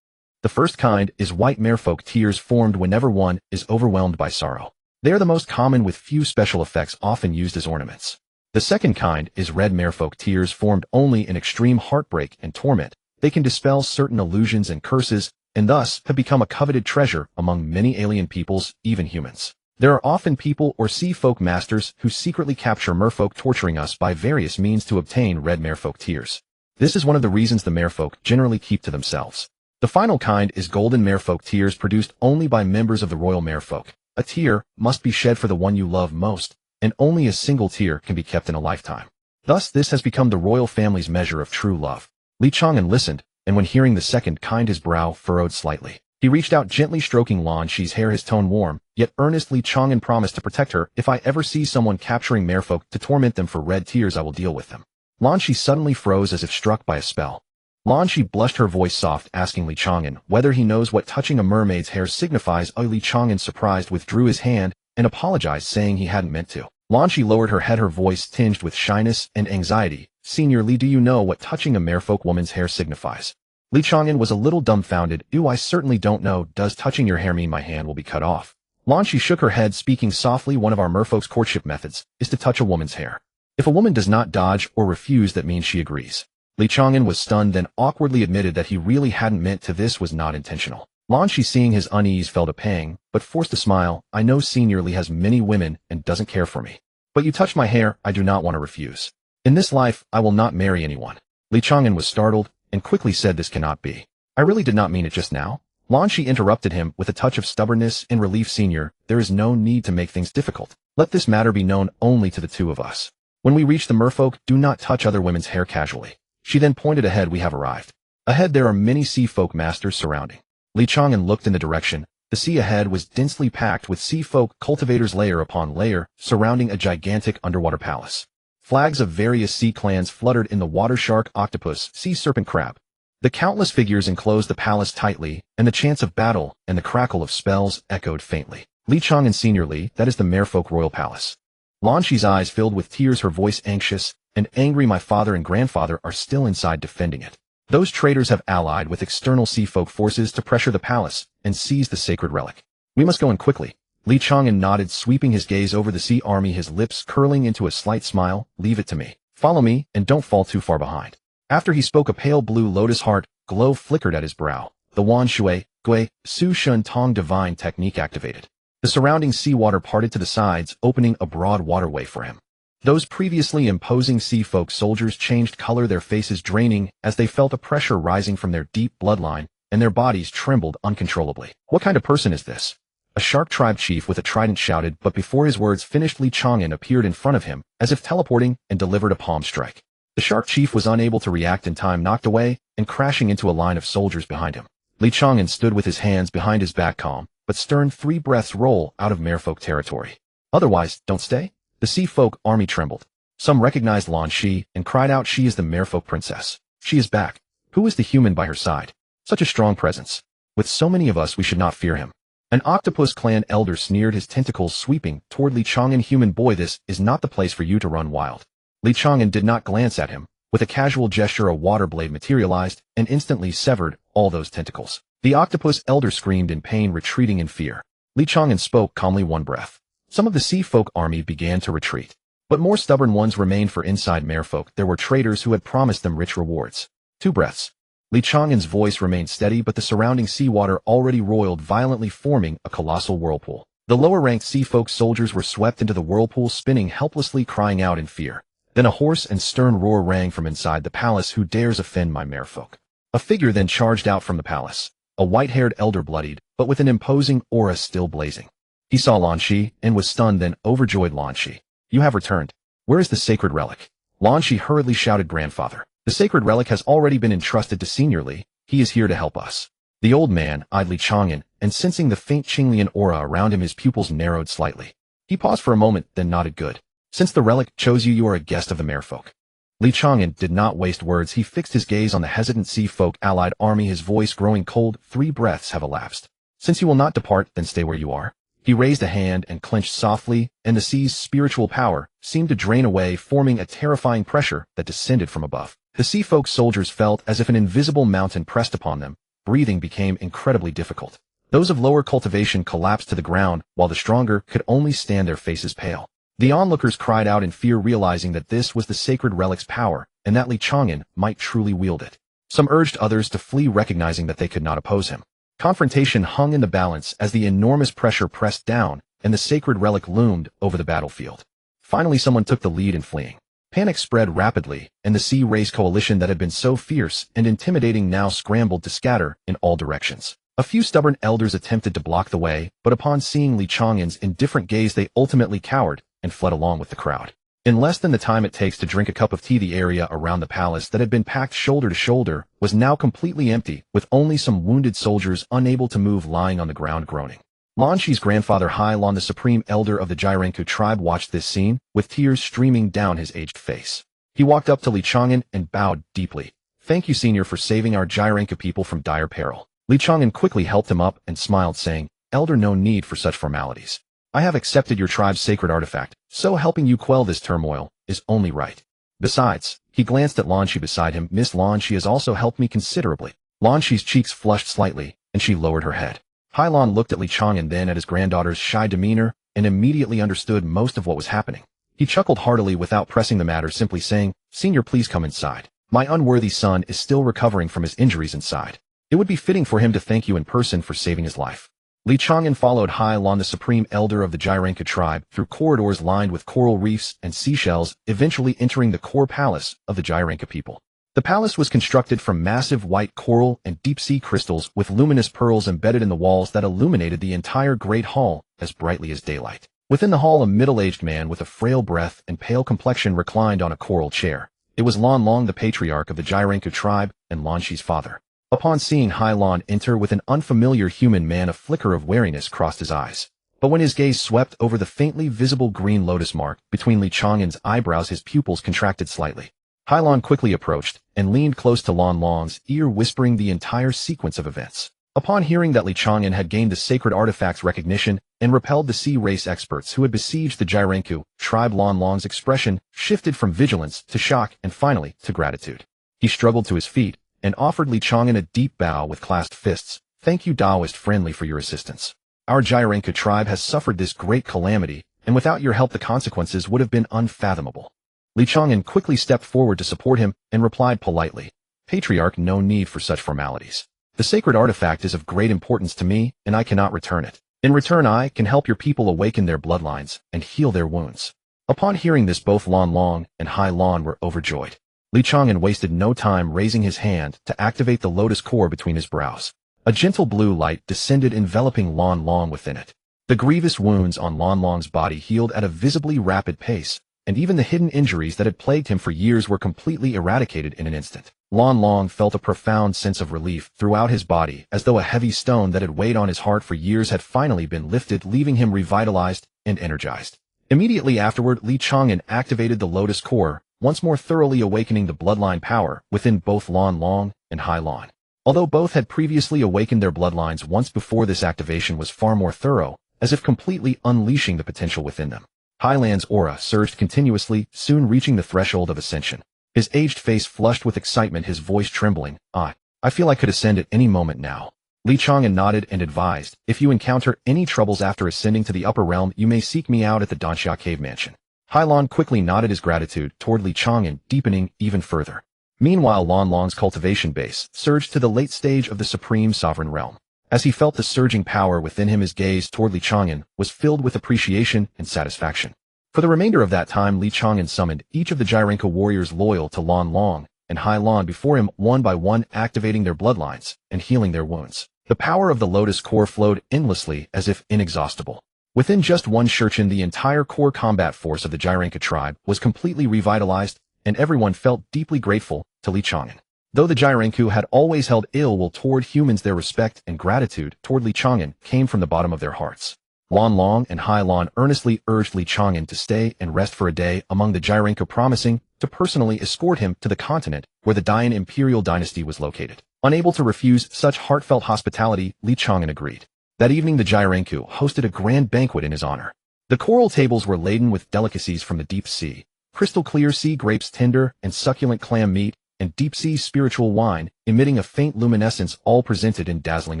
The first kind is white merfolk tears, formed whenever one is overwhelmed by sorrow. They are the most common, with few special effects, often used as ornaments. The second kind is red merfolk tears, formed only in extreme heartbreak and torment. They can dispel certain illusions and curses, and thus have become a coveted treasure among many alien peoples, even humans. There are often people or sea folk masters who secretly capture merfolk, torturing us by various means to obtain red merfolk tears. This is one of the reasons the merfolk generally keep to themselves. The final kind is golden merfolk tears, produced only by members of the royal merfolk. A tear must be shed for the one you love most, and only a single tear can be kept in a lifetime. Thus, this has become the royal family's measure of true love. Li Chang'an listened, and when hearing the second kind, his brow furrowed slightly. He reached out, gently stroking Lan Shi's hair, his tone warm, yet earnest. Li Chang'an promised to protect her. If I ever see someone capturing merfolk to torment them for red tears, I will deal with them. Lan Shi suddenly froze as if struck by a spell. Lan Shi blushed, her voice soft, asking Li Chang'an whether he knows what touching a mermaid's hair signifies. Li Chang'an, surprised, withdrew his hand and apologized, saying he hadn't meant to. Lan Shi lowered her head, her voice tinged with shyness and anxiety. Senior Li, do you know what touching a merfolk woman's hair signifies? Li Chang'an was a little dumbfounded. I certainly don't know. Does touching your hair mean my hand will be cut off? Lan Shi shook her head, speaking softly. One of our merfolk's courtship methods is to touch a woman's hair. If a woman does not dodge or refuse, that means she agrees. Li Chang'an was stunned, then awkwardly admitted that he really hadn't meant to. This was not intentional. Lan Shi, seeing his unease, felt a pang, but forced a smile. I know Senior Li has many women and doesn't care for me. But you touched my hair, I do not want to refuse. In this life, I will not marry anyone. Li Chang'an was startled, and quickly said, this cannot be. I really did not mean it just now. Lan Shi interrupted him with a touch of stubbornness and relief. Senior, there is no need to make things difficult. Let this matter be known only to the 2 of us. When we reach the merfolk, do not touch other women's hair casually. She then pointed ahead. We have arrived. Ahead there are many sea folk masters surrounding. Li Chang'an looked in the direction. The sea ahead was densely packed with sea folk cultivators, layer upon layer, surrounding a gigantic underwater palace. Flags of various sea clans fluttered in the water: shark, octopus, sea serpent, crab. The countless figures enclosed the palace tightly, and the chants of battle and the crackle of spells echoed faintly. Li Chang'an, Senior Li, that is the merfolk royal palace. Lan Shi's eyes filled with tears, her voice anxious and angry. My father and grandfather are still inside defending it. Those traitors have allied with external sea folk forces to pressure the palace and seize the sacred relic. We must go in quickly. Li Chang'an nodded, sweeping his gaze over the sea army, his lips curling into a slight smile. Leave it to me. Follow me, and don't fall too far behind. After he spoke, a pale blue lotus heart glow flickered at his brow. The Wan Shui, Gui, Su Shun Tong divine technique activated. The surrounding seawater parted to the sides, opening a broad waterway for him. Those previously imposing sea folk soldiers changed color, their faces draining as they felt a pressure rising from their deep bloodline, and their bodies trembled uncontrollably. What kind of person is this? A shark tribe chief with a trident shouted, but before his words finished, Li Chang'an appeared in front of him, as if teleporting, and delivered a palm strike. The shark chief was unable to react in time, knocked away, and crashing into a line of soldiers behind him. Li Chang'an stood with his hands behind his back, calm, but stern. 3 breaths. Roll out of merfolk territory. Otherwise, don't stay. The sea folk army trembled. Some recognized Lan Shi and cried out, she is the merfolk princess. She is back. Who is the human by her side? Such a strong presence. With so many of us, we should not fear him. An octopus clan elder sneered, his tentacles sweeping toward Li Chang'an. Human boy, this is not the place for you to run wild. Li Chang'an did not glance at him. With a casual gesture, a water blade materialized and instantly severed all those tentacles. The octopus elder screamed in pain, retreating in fear. Li Chang'an spoke calmly, 1 breath. Some of the sea folk army began to retreat. But more stubborn ones remained, for inside merfolk there were traitors who had promised them rich rewards. 2 breaths. Li Chang'an's voice remained steady, but the surrounding seawater already roiled violently, forming a colossal whirlpool. The lower-ranked sea folk soldiers were swept into the whirlpool, spinning helplessly, crying out in fear. Then a hoarse and stern roar rang from inside the palace. Who dares offend my merfolk? A figure then charged out from the palace. a white-haired elder bloodied, but with an imposing aura still blazing. He saw Lan Shi and was stunned, then overjoyed. Lan Shi, you have returned. Where is the sacred relic? Lan Shi hurriedly shouted, grandfather. The sacred relic has already been entrusted to Senior Li. He is here to help us. The old man eyed Li Chang'an, and sensing the faint Qinglian aura around him, his pupils narrowed slightly. He paused for a moment, then nodded. Good. Since the relic chose you, you are a guest of the merfolk. Li Chang'an did not waste words. He fixed his gaze on the hesitant sea folk allied army, his voice growing cold. 3 breaths have elapsed. Since you will not depart, then stay where you are. He raised a hand and clenched softly, and the sea's spiritual power seemed to drain away, forming a terrifying pressure that descended from above. The sea folk soldiers felt as if an invisible mountain pressed upon them. Breathing became incredibly difficult. Those of lower cultivation collapsed to the ground, while the stronger could only stand, their faces pale. The onlookers cried out in fear, realizing that this was the sacred relic's power, and that Li Chang'an might truly wield it. Some urged others to flee, recognizing that they could not oppose him. Confrontation hung in the balance as the enormous pressure pressed down, and the sacred relic loomed over the battlefield. Finally, someone took the lead in fleeing. Panic spread rapidly, and the sea race coalition that had been so fierce and intimidating now scrambled to scatter in all directions. A few stubborn elders attempted to block the way, but upon seeing Li Chang'an's indifferent gaze, they ultimately cowered and fled along with the crowd. In less than the time it takes to drink a cup of tea, the area around the palace that had been packed shoulder to shoulder was now completely empty, with only some wounded soldiers unable to move lying on the ground groaning. Lan Shi's grandfather Hai Lan, the supreme elder of the Jirenku tribe, watched this scene, with tears streaming down his aged face. He walked up to Li Chang'an and bowed deeply. Thank you, Senior, for saving our Jirenku people from dire peril. Li Chang'an quickly helped him up and smiled, saying, Elder, no need for such formalities. I have accepted your tribe's sacred artifact, so helping you quell this turmoil is only right. Besides, he glanced at Lan Shi beside him. Miss Lan Shi has also helped me considerably. Lan Shi's cheeks flushed slightly, and she lowered her head. Hai Lan looked at Li Chang'an, then at his granddaughter's shy demeanor, and immediately understood most of what was happening. He chuckled heartily without pressing the matter, simply saying, Senior, please come inside. My unworthy son is still recovering from his injuries inside. It would be fitting for him to thank you in person for saving his life. Li Chang'an followed Hai Lan, the supreme elder of the Jirenku tribe, through corridors lined with coral reefs and seashells, eventually entering the core palace of the Jirenku people. The palace was constructed from massive white coral and deep-sea crystals with luminous pearls embedded in the walls that illuminated the entire great hall as brightly as daylight. Within the hall, a middle-aged man with a frail breath and pale complexion reclined on a coral chair. It was Lan Long, the patriarch of the Jirenku tribe and Lan Shi's father. Upon seeing Hai Lan enter with an unfamiliar human man, a flicker of wariness crossed his eyes. But when his gaze swept over the faintly visible green lotus mark between Li Chang'an's eyebrows, his pupils contracted slightly. Hai Lan quickly approached and leaned close to Lan Long's ear, whispering the entire sequence of events. Upon hearing that Li Chang'an had gained the sacred artifact's recognition and repelled the sea race experts who had besieged the Jirenku tribe, Lan Long's expression shifted from vigilance to shock and finally to gratitude. He struggled to his feet and offered Li Chang'an a deep bow with clasped fists. Thank you, Taoist friendly, for your assistance. Our Jirenku tribe has suffered this great calamity, and without your help the consequences would have been unfathomable. Li Chang'an quickly stepped forward to support him and replied politely, Patriarch, no need for such formalities. The sacred artifact is of great importance to me, and I cannot return it. In return, I can help your people awaken their bloodlines and heal their wounds. Upon hearing this, both Lan Long and Hai Lan were overjoyed. Li Chang'an wasted no time raising his hand to activate the lotus core between his brows. A gentle blue light descended, enveloping Lan Long within it. The grievous wounds on Lan Long's body healed at a visibly rapid pace, and even the hidden injuries that had plagued him for years were completely eradicated in an instant. Lan Long felt a profound sense of relief throughout his body, as though a heavy stone that had weighed on his heart for years had finally been lifted, leaving him revitalized and energized. Immediately afterward, Li Chang'an activated the lotus core, once more thoroughly awakening the bloodline power within both Lan Long and Hai Lan. Although both had previously awakened their bloodlines once before, this activation was far more thorough, as if completely unleashing the potential within them. Hai Lan's aura surged continuously, soon reaching the threshold of ascension. His aged face flushed with excitement, his voice trembling. I feel I could ascend at any moment now. Li Chang'an nodded and advised, if you encounter any troubles after ascending to the upper realm, you may seek me out at the Danxia Cave Mansion. Hai Lan quickly nodded his gratitude toward Li Chang'an, deepening even further. Meanwhile, Lan Long's cultivation base surged to the late stage of the supreme sovereign realm. As he felt the surging power within him, his gaze toward Li Chang'an was filled with appreciation and satisfaction. For the remainder of that time, Li Chang'an summoned each of the Jirenku warriors loyal to Lan Long and Hai Lan before him, one by one, activating their bloodlines and healing their wounds. The power of the Lotus Core flowed endlessly as if inexhaustible. Within just one Shurchen, the entire core combat force of the Jirenka tribe was completely revitalized, and everyone felt deeply grateful to Li Chang'an. Though the Jirenku had always held ill will toward humans, their respect and gratitude toward Li Chang'an came from the bottom of their hearts. Lan Long and Hai Lan earnestly urged Li Chang'an to stay and rest for a day among the Jirenku, promising to personally escort him to the continent where the Dayan imperial dynasty was located. Unable to refuse such heartfelt hospitality, Li Chang'an agreed. That evening the Jirenku hosted a grand banquet in his honor. The coral tables were laden with delicacies from the deep sea, crystal clear sea grapes, tender and succulent clam meat, and deep-sea spiritual wine, emitting a faint luminescence, all presented in dazzling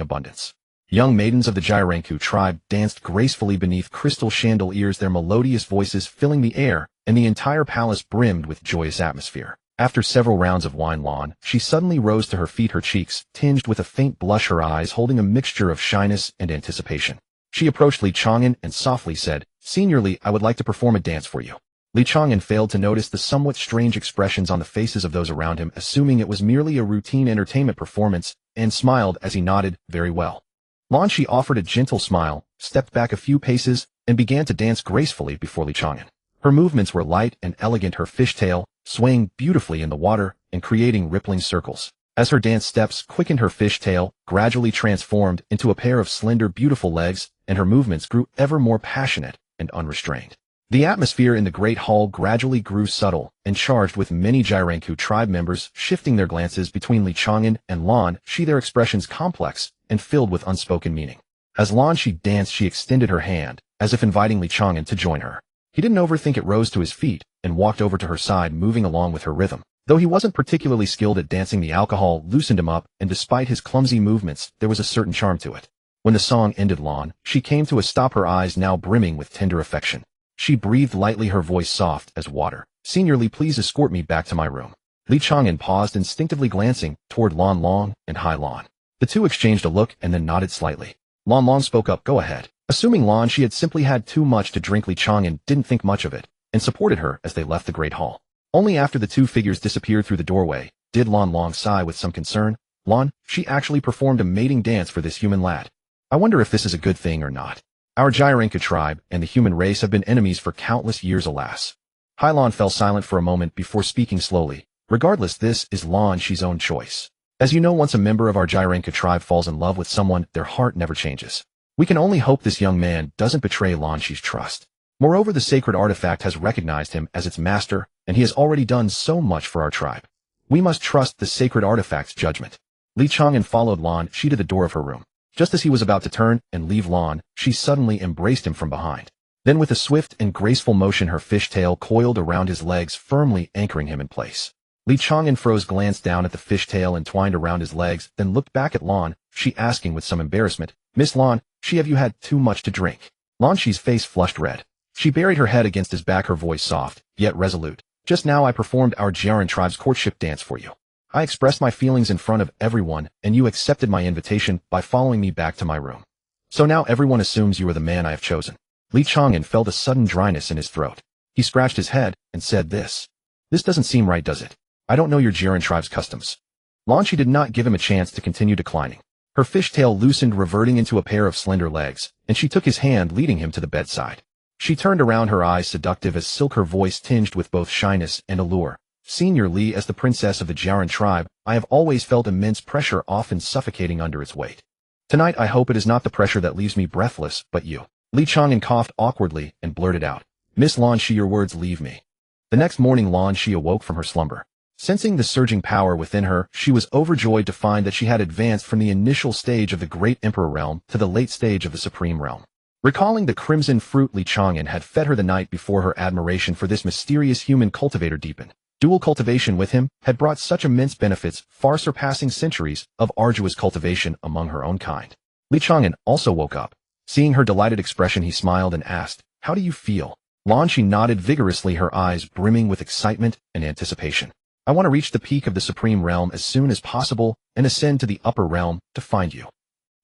abundance. Young maidens of the Jirenku tribe danced gracefully beneath crystal chandeliers, their melodious voices filling the air, and the entire palace brimmed with joyous atmosphere. After several rounds of wine, Lan, she suddenly rose to her feet, her cheeks tinged with a faint blush, her eyes holding a mixture of shyness and anticipation. She approached Li Chang'an and softly said, "Senior Li, I would like to perform a dance for you." Li Chang'an failed to notice the somewhat strange expressions on the faces of those around him, assuming it was merely a routine entertainment performance, and smiled as he nodded, "Very well." Lan, she offered a gentle smile, stepped back a few paces, and began to dance gracefully before Li Chang'an. Her movements were light and elegant, her fishtail swaying beautifully in the water and creating rippling circles. As her dance steps quickened, her fishtail gradually transformed into a pair of slender, beautiful legs, and her movements grew ever more passionate and unrestrained. The atmosphere in the great hall gradually grew subtle and charged with many Jirenku tribe members shifting their glances between Li Chang'an and Lan, their expressions complex and filled with unspoken meaning. As Lan she danced, she extended her hand, as if inviting Li Chang'an to join her. He didn't overthink it, rose to his feet, and walked over to her side, moving along with her rhythm. Though he wasn't particularly skilled at dancing, the alcohol loosened him up, and despite his clumsy movements, there was a certain charm to it. When the song ended, Lan, she came to a stop, her eyes now brimming with tender affection. She breathed lightly, her voice soft as water. "Senior Li, please escort me back to my room." Li Chang'an paused, instinctively glancing toward Lan Long and Hai Lan. The two exchanged a look and then nodded slightly. Lan Long spoke up, "Go ahead." Assuming Lan she had simply had too much to drink, Li Chang'an didn't think much of it, and supported her as they left the great hall. Only after the two figures disappeared through the doorway did Lan Long sigh with some concern. "Lan, she actually performed a mating dance for this human lad. I wonder if this is a good thing or not. Our Jirenka tribe and the human race have been enemies for countless years, alas." Hai Lan fell silent for a moment before speaking slowly. "Regardless, this is Lan she's own choice. As you know, once a member of our Jirenka tribe falls in love with someone, their heart never changes. We can only hope this young man doesn't betray Lan she's trust. Moreover, the sacred artifact has recognized him as its master, and he has already done so much for our tribe. We must trust the sacred artifact's judgment." Li Chang'an followed Lan she to the door of her room. Just as he was about to turn and leave Lan, she suddenly embraced him from behind. Then with a swift and graceful motion, her fishtail coiled around his legs, firmly anchoring him in place. Li Chang'an froze, glanced down at the fishtail entwined around his legs, then looked back at Lan, she asking with some embarrassment, "Miss Lan, have you had too much to drink?" Lan she's face flushed red. She buried her head against his back, her voice soft, yet resolute. "Just now I performed our Jiren tribe's courtship dance for you. I expressed my feelings in front of everyone, and you accepted my invitation by following me back to my room. So now everyone assumes you are the man I have chosen." Li Chang'an felt a sudden dryness in his throat. He scratched his head and said, This doesn't seem right, does it? I don't know your Jiren tribe's customs." Lan she did not give him a chance to continue declining. Her fishtail loosened, reverting into a pair of slender legs, and she took his hand, leading him to the bedside. She turned around, her eyes seductive as silk, her voice tinged with both shyness and allure. "Senior Li, as the princess of the Jiren tribe, I have always felt immense pressure, often suffocating under its weight. Tonight I hope it is not the pressure that leaves me breathless, but you." Li Chang'an coughed awkwardly and blurted out, "Miss Lan she, your words leave me." The next morning Lan she awoke from her slumber. Sensing the surging power within her, she was overjoyed to find that she had advanced from the initial stage of the Great Emperor realm to the late stage of the Supreme realm. Recalling the crimson fruit Li Chang'an had fed her the night before, her admiration for this mysterious human cultivator deepened. Dual cultivation with him had brought such immense benefits, far surpassing centuries of arduous cultivation among her own kind. Li Chang'an also woke up. Seeing her delighted expression, he smiled and asked, "How do you feel?" Lan she nodded vigorously, her eyes brimming with excitement and anticipation. "I want to reach the peak of the Supreme Realm as soon as possible and ascend to the Upper Realm to find you."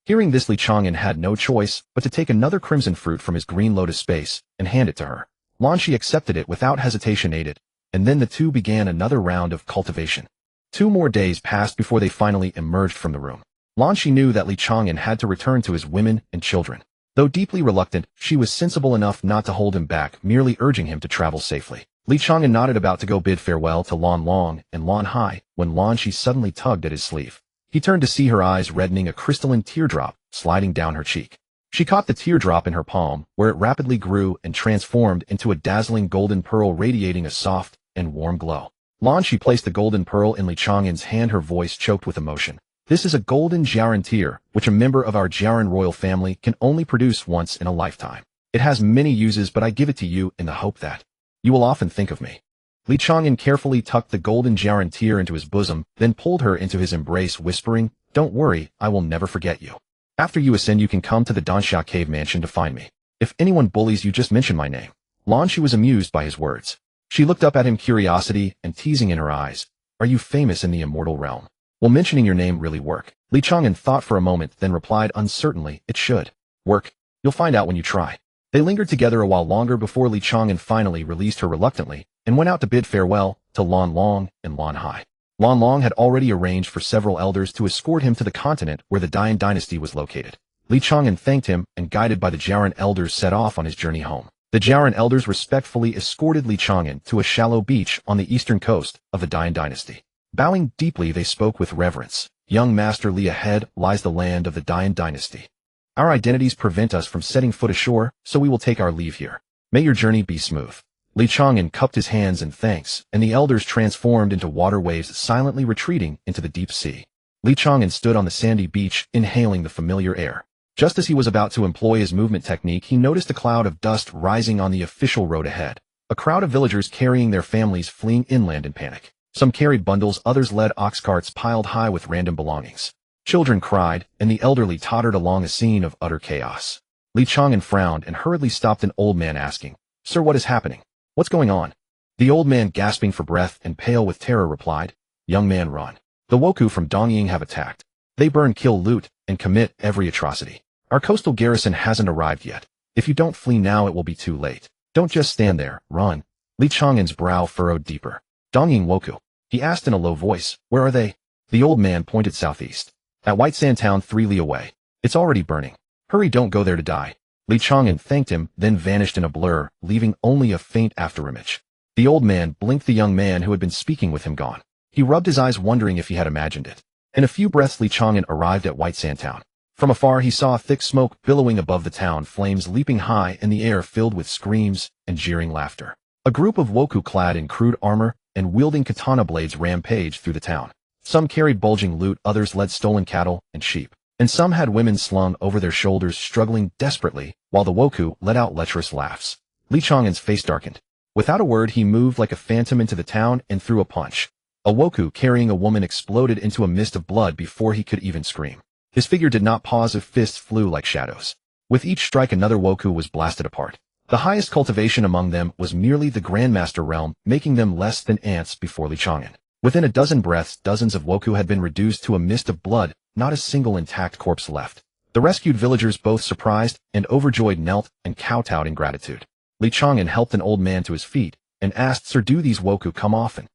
Hearing this, Li Chang'an had no choice but to take another crimson fruit from his green lotus space and hand it to her. Lan she accepted it without hesitation, ate it, and then the two began another round of cultivation. 2 more days passed before they finally emerged from the room. Lan Shi knew that Li Chang'an had to return to his women and children. Though deeply reluctant, she was sensible enough not to hold him back, merely urging him to travel safely. Li Chang'an nodded, about to go bid farewell to Lan Long and Lan Hai, when Lan Shi suddenly tugged at his sleeve. He turned to see her eyes reddening, a crystalline teardrop sliding down her cheek. She caught the teardrop in her palm, where it rapidly grew and transformed into a dazzling golden pearl radiating a soft and warm glow. Lan Shi placed the golden pearl in Li Chang'an's hand, her voice choked with emotion. This is a golden Jiaran tear, which a member of our Jiaran royal family can only produce once in a lifetime. It has many uses, but I give it to you in the hope that you will often think of me. Li Chang'an carefully tucked the golden Jiaran tear into his bosom, then pulled her into his embrace, whispering, "Don't worry, I will never forget you. After you ascend, you can come to the Dansha Cave Mansion to find me. If anyone bullies you, just mention my name." Lan Shi was amused by his words. She looked up at him, curiosity and teasing in her eyes. "Are you famous in the immortal realm? Will mentioning your name really work?" Li Chang'an thought for a moment, then replied uncertainly, "It should work. You'll find out when you try." They lingered together a while longer before Li Chang'an finally released her reluctantly and went out to bid farewell to Lan Long and Lan Hai. Lan Long had already arranged for several elders to escort him to the continent where the Dian dynasty was located. Li Chang'an thanked him and, guided by the Jiaran elders, set off on his journey home. The Jiaran elders respectfully escorted Li Chang'an to a shallow beach on the eastern coast of the Dian dynasty. Bowing deeply, they spoke with reverence. "Young Master Li, ahead lies the land of the Dian dynasty. Our identities prevent us from setting foot ashore, so we will take our leave here. May your journey be smooth." Li Chang'an cupped his hands in thanks, and the elders transformed into water waves, silently retreating into the deep sea. Li Chang'an stood on the sandy beach, inhaling the familiar air. Just as he was about to employ his movement technique, he noticed a cloud of dust rising on the official road ahead. A crowd of villagers carrying their families fleeing inland in panic. Some carried bundles, others led ox carts piled high with random belongings. Children cried, and the elderly tottered along, a scene of utter chaos. Li Chang'an frowned and hurriedly stopped an old man, asking, "Sir, what is happening? What's going on?" The old man, gasping for breath and pale with terror, replied, "Young man, run. The Wokou from Dongying have attacked. They burn, kill, loot, and commit every atrocity. Our coastal garrison hasn't arrived yet. If you don't flee now, it will be too late. Don't just stand there, run." Li Chang'an's brow furrowed deeper. "Dongying Wokou?" he asked in a low voice. "Where are they?" The old man pointed southeast. "At White Sand Town, 3 li away. It's already burning. Hurry, don't go there to die." Li Chang'an thanked him, then vanished in a blur, leaving only a faint afterimage. The old man blinked, the young man who had been speaking with him gone. He rubbed his eyes, wondering if he had imagined it. In a few breaths, Li Chang'an arrived at White Sand Town. From afar, he saw thick smoke billowing above the town, flames leaping high, and the air filled with screams and jeering laughter. A group of Wokou clad in crude armor and wielding katana blades rampaged through the town. Some carried bulging loot, others led stolen cattle and sheep, and some had women slung over their shoulders, struggling desperately, while the Wokou let out lecherous laughs. Li Chang'an's face darkened. Without a word, he moved like a phantom into the town and threw a punch. A Wokou carrying a woman exploded into a mist of blood before he could even scream. His figure did not pause, his fists flew like shadows. With each strike, another Wokou was blasted apart. The highest cultivation among them was merely the Grandmaster realm, making them less than ants before Li Chang'an. Within a dozen breaths, dozens of Wokou had been reduced to a mist of blood, not a single intact corpse left. The rescued villagers, both surprised and overjoyed, knelt and kowtowed in gratitude. Li Chang'an helped an old man to his feet and asked, "Sir, do these Wokou come often?"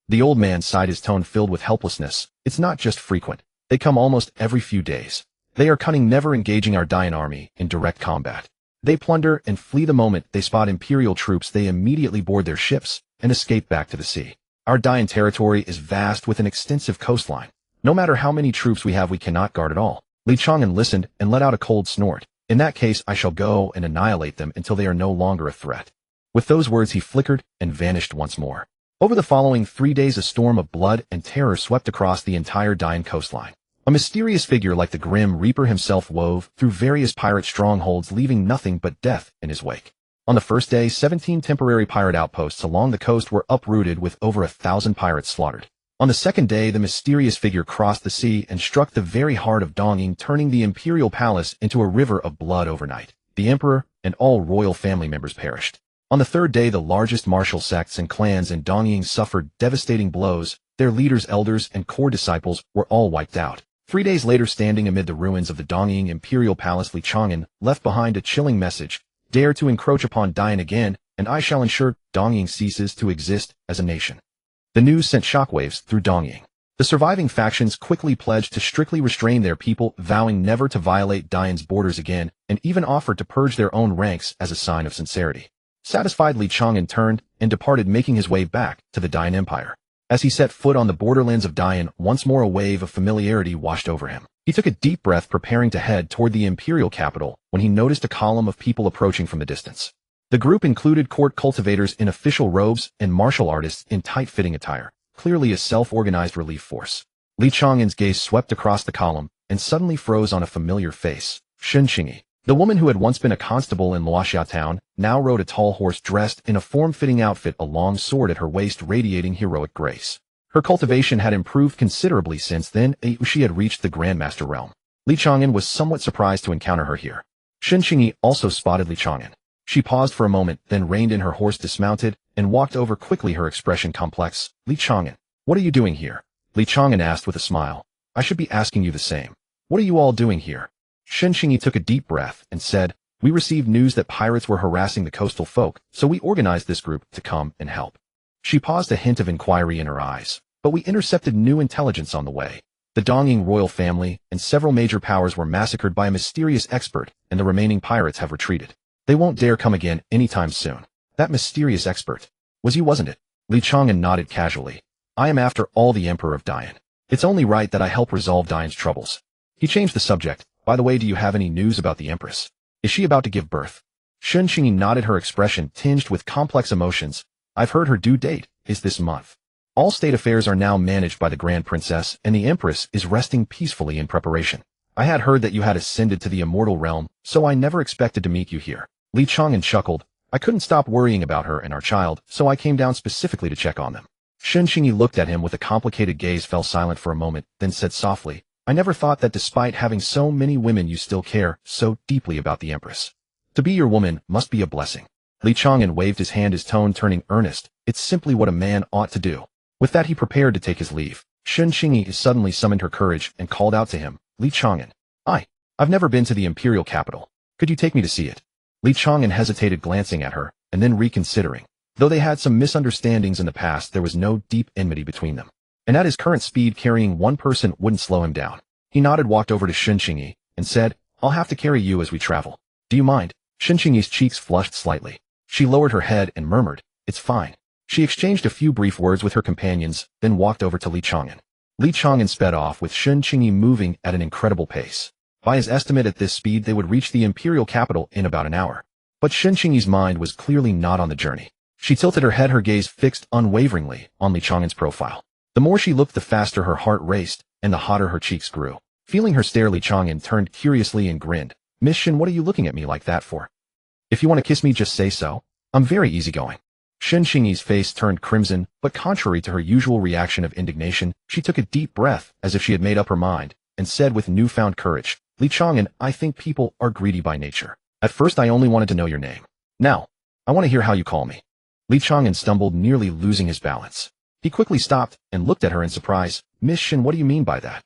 The old man sighed, his tone filled with helplessness. "It's not just frequent. They come almost every few days. They are cunning, never engaging our Dian army in direct combat. They plunder and flee the moment they spot Imperial troops. They immediately board their ships and escape back to the sea. Our Dian territory is vast with an extensive coastline. No matter how many troops we have, we cannot guard it all." Li Chang'an listened and let out a cold snort. "In that case, I shall go and annihilate them until they are no longer a threat." With those words, he flickered and vanished once more. Over the following 3 days, a storm of blood and terror swept across the entire Dian coastline. A mysterious figure like the Grim Reaper himself wove through various pirate strongholds, leaving nothing but death in his wake. On the first day, 17 temporary pirate outposts along the coast were uprooted, with over 1,000 pirates slaughtered. On the second day, the mysterious figure crossed the sea and struck the very heart of Dongying, turning the imperial palace into a river of blood overnight. The emperor and all royal family members perished. On the third day, the largest martial sects and clans in Dongying suffered devastating blows. Their leaders, elders, and core disciples were all wiped out. 3 days later, standing amid the ruins of the Dongying imperial palace, Li Chang'an left behind a chilling message: "Dare to encroach upon Dian again, and I shall ensure Dongying ceases to exist as a nation." The news sent shockwaves through Dongying. The surviving factions quickly pledged to strictly restrain their people, vowing never to violate Dian's borders again, and even offered to purge their own ranks as a sign of sincerity. Satisfied, Li Chang'an turned and departed, making his way back to the Dian Empire. As he set foot on the borderlands of Dian, once more a wave of familiarity washed over him. He took a deep breath, preparing to head toward the imperial capital, when he noticed a column of people approaching from the distance. The group included court cultivators in official robes and martial artists in tight-fitting attire, clearly a self-organized relief force. Li Chang'an's gaze swept across the column and suddenly froze on a familiar face. Shunqingyi, the woman who had once been a constable in Luoxia town, now rode a tall horse dressed in a form-fitting outfit, a long sword at her waist radiating heroic grace. Her cultivation had improved considerably since then she had reached the Grandmaster realm. Li Chang'an was somewhat surprised to encounter her here. Shunqingyi also spotted Li Chang'an. She paused for a moment, then reined in her horse, dismounted, and walked over quickly, her expression complex. Li Chang'an, what are you doing here? Li Chang'an asked with a smile. I should be asking you the same. What are you all doing here? Shunqingyi took a deep breath and said, we received news that pirates were harassing the coastal folk, so we organized this group to come and help. She paused, a hint of inquiry in her eyes. But we intercepted new intelligence on the way. The Dongying royal family and several major powers were massacred by a mysterious expert, and the remaining pirates have retreated. They won't dare come again anytime soon. That mysterious expert. Was you, wasn't it? Li Chang'an nodded casually. I am after all the Emperor of Dian. It's only right that I help resolve Dian's troubles. He changed the subject. By the way, do you have any news about the Empress? Is she about to give birth? Shunqingyi nodded, her expression tinged with complex emotions. I've heard her due date is this month. All state affairs are now managed by the Grand Princess, and the Empress is resting peacefully in preparation. I had heard that you had ascended to the immortal realm, so I never expected to meet you here. Li Chang'an chuckled. I couldn't stop worrying about her and our child, so I came down specifically to check on them. Shunqingyi looked at him with a complicated gaze, fell silent for a moment, then said softly, I never thought that despite having so many women you still care so deeply about the Empress. To be your woman must be a blessing. Li Chang'an waved his hand, his tone turning earnest. It's simply what a man ought to do. With that he prepared to take his leave. Shunqingyi suddenly summoned her courage and called out to him, Li Chang'an. I've never been to the imperial capital. Could you take me to see it? Li Chang'an hesitated, glancing at her, and then reconsidering. Though they had some misunderstandings in the past, there was no deep enmity between them. And at his current speed, carrying one person wouldn't slow him down. He nodded, walked over to Shunqingyi, and said, I'll have to carry you as we travel. Do you mind? Shunqingyi's cheeks flushed slightly. She lowered her head and murmured, It's fine. She exchanged a few brief words with her companions, then walked over to Li Chang'an. Li Chang'an sped off, with Shunqingyi moving at an incredible pace. By his estimate, at this speed they would reach the imperial capital in about an hour. But Shunqingyi's mind was clearly not on the journey. She tilted her head, her gaze fixed unwaveringly on Li Chang'an's profile. The more she looked, the faster her heart raced, and the hotter her cheeks grew. Feeling her stare, Li Chang'an turned curiously and grinned. Miss Shin, what are you looking at me like that for? If you want to kiss me, just say so. I'm very easygoing. Shunqingyi's face turned crimson, but contrary to her usual reaction of indignation, she took a deep breath as if she had made up her mind, and said with newfound courage, Li Chang'an, I think people are greedy by nature. At first I only wanted to know your name. Now, I want to hear how you call me. Li Chang'an stumbled, nearly losing his balance. He quickly stopped and looked at her in surprise. Miss Shin, what do you mean by that?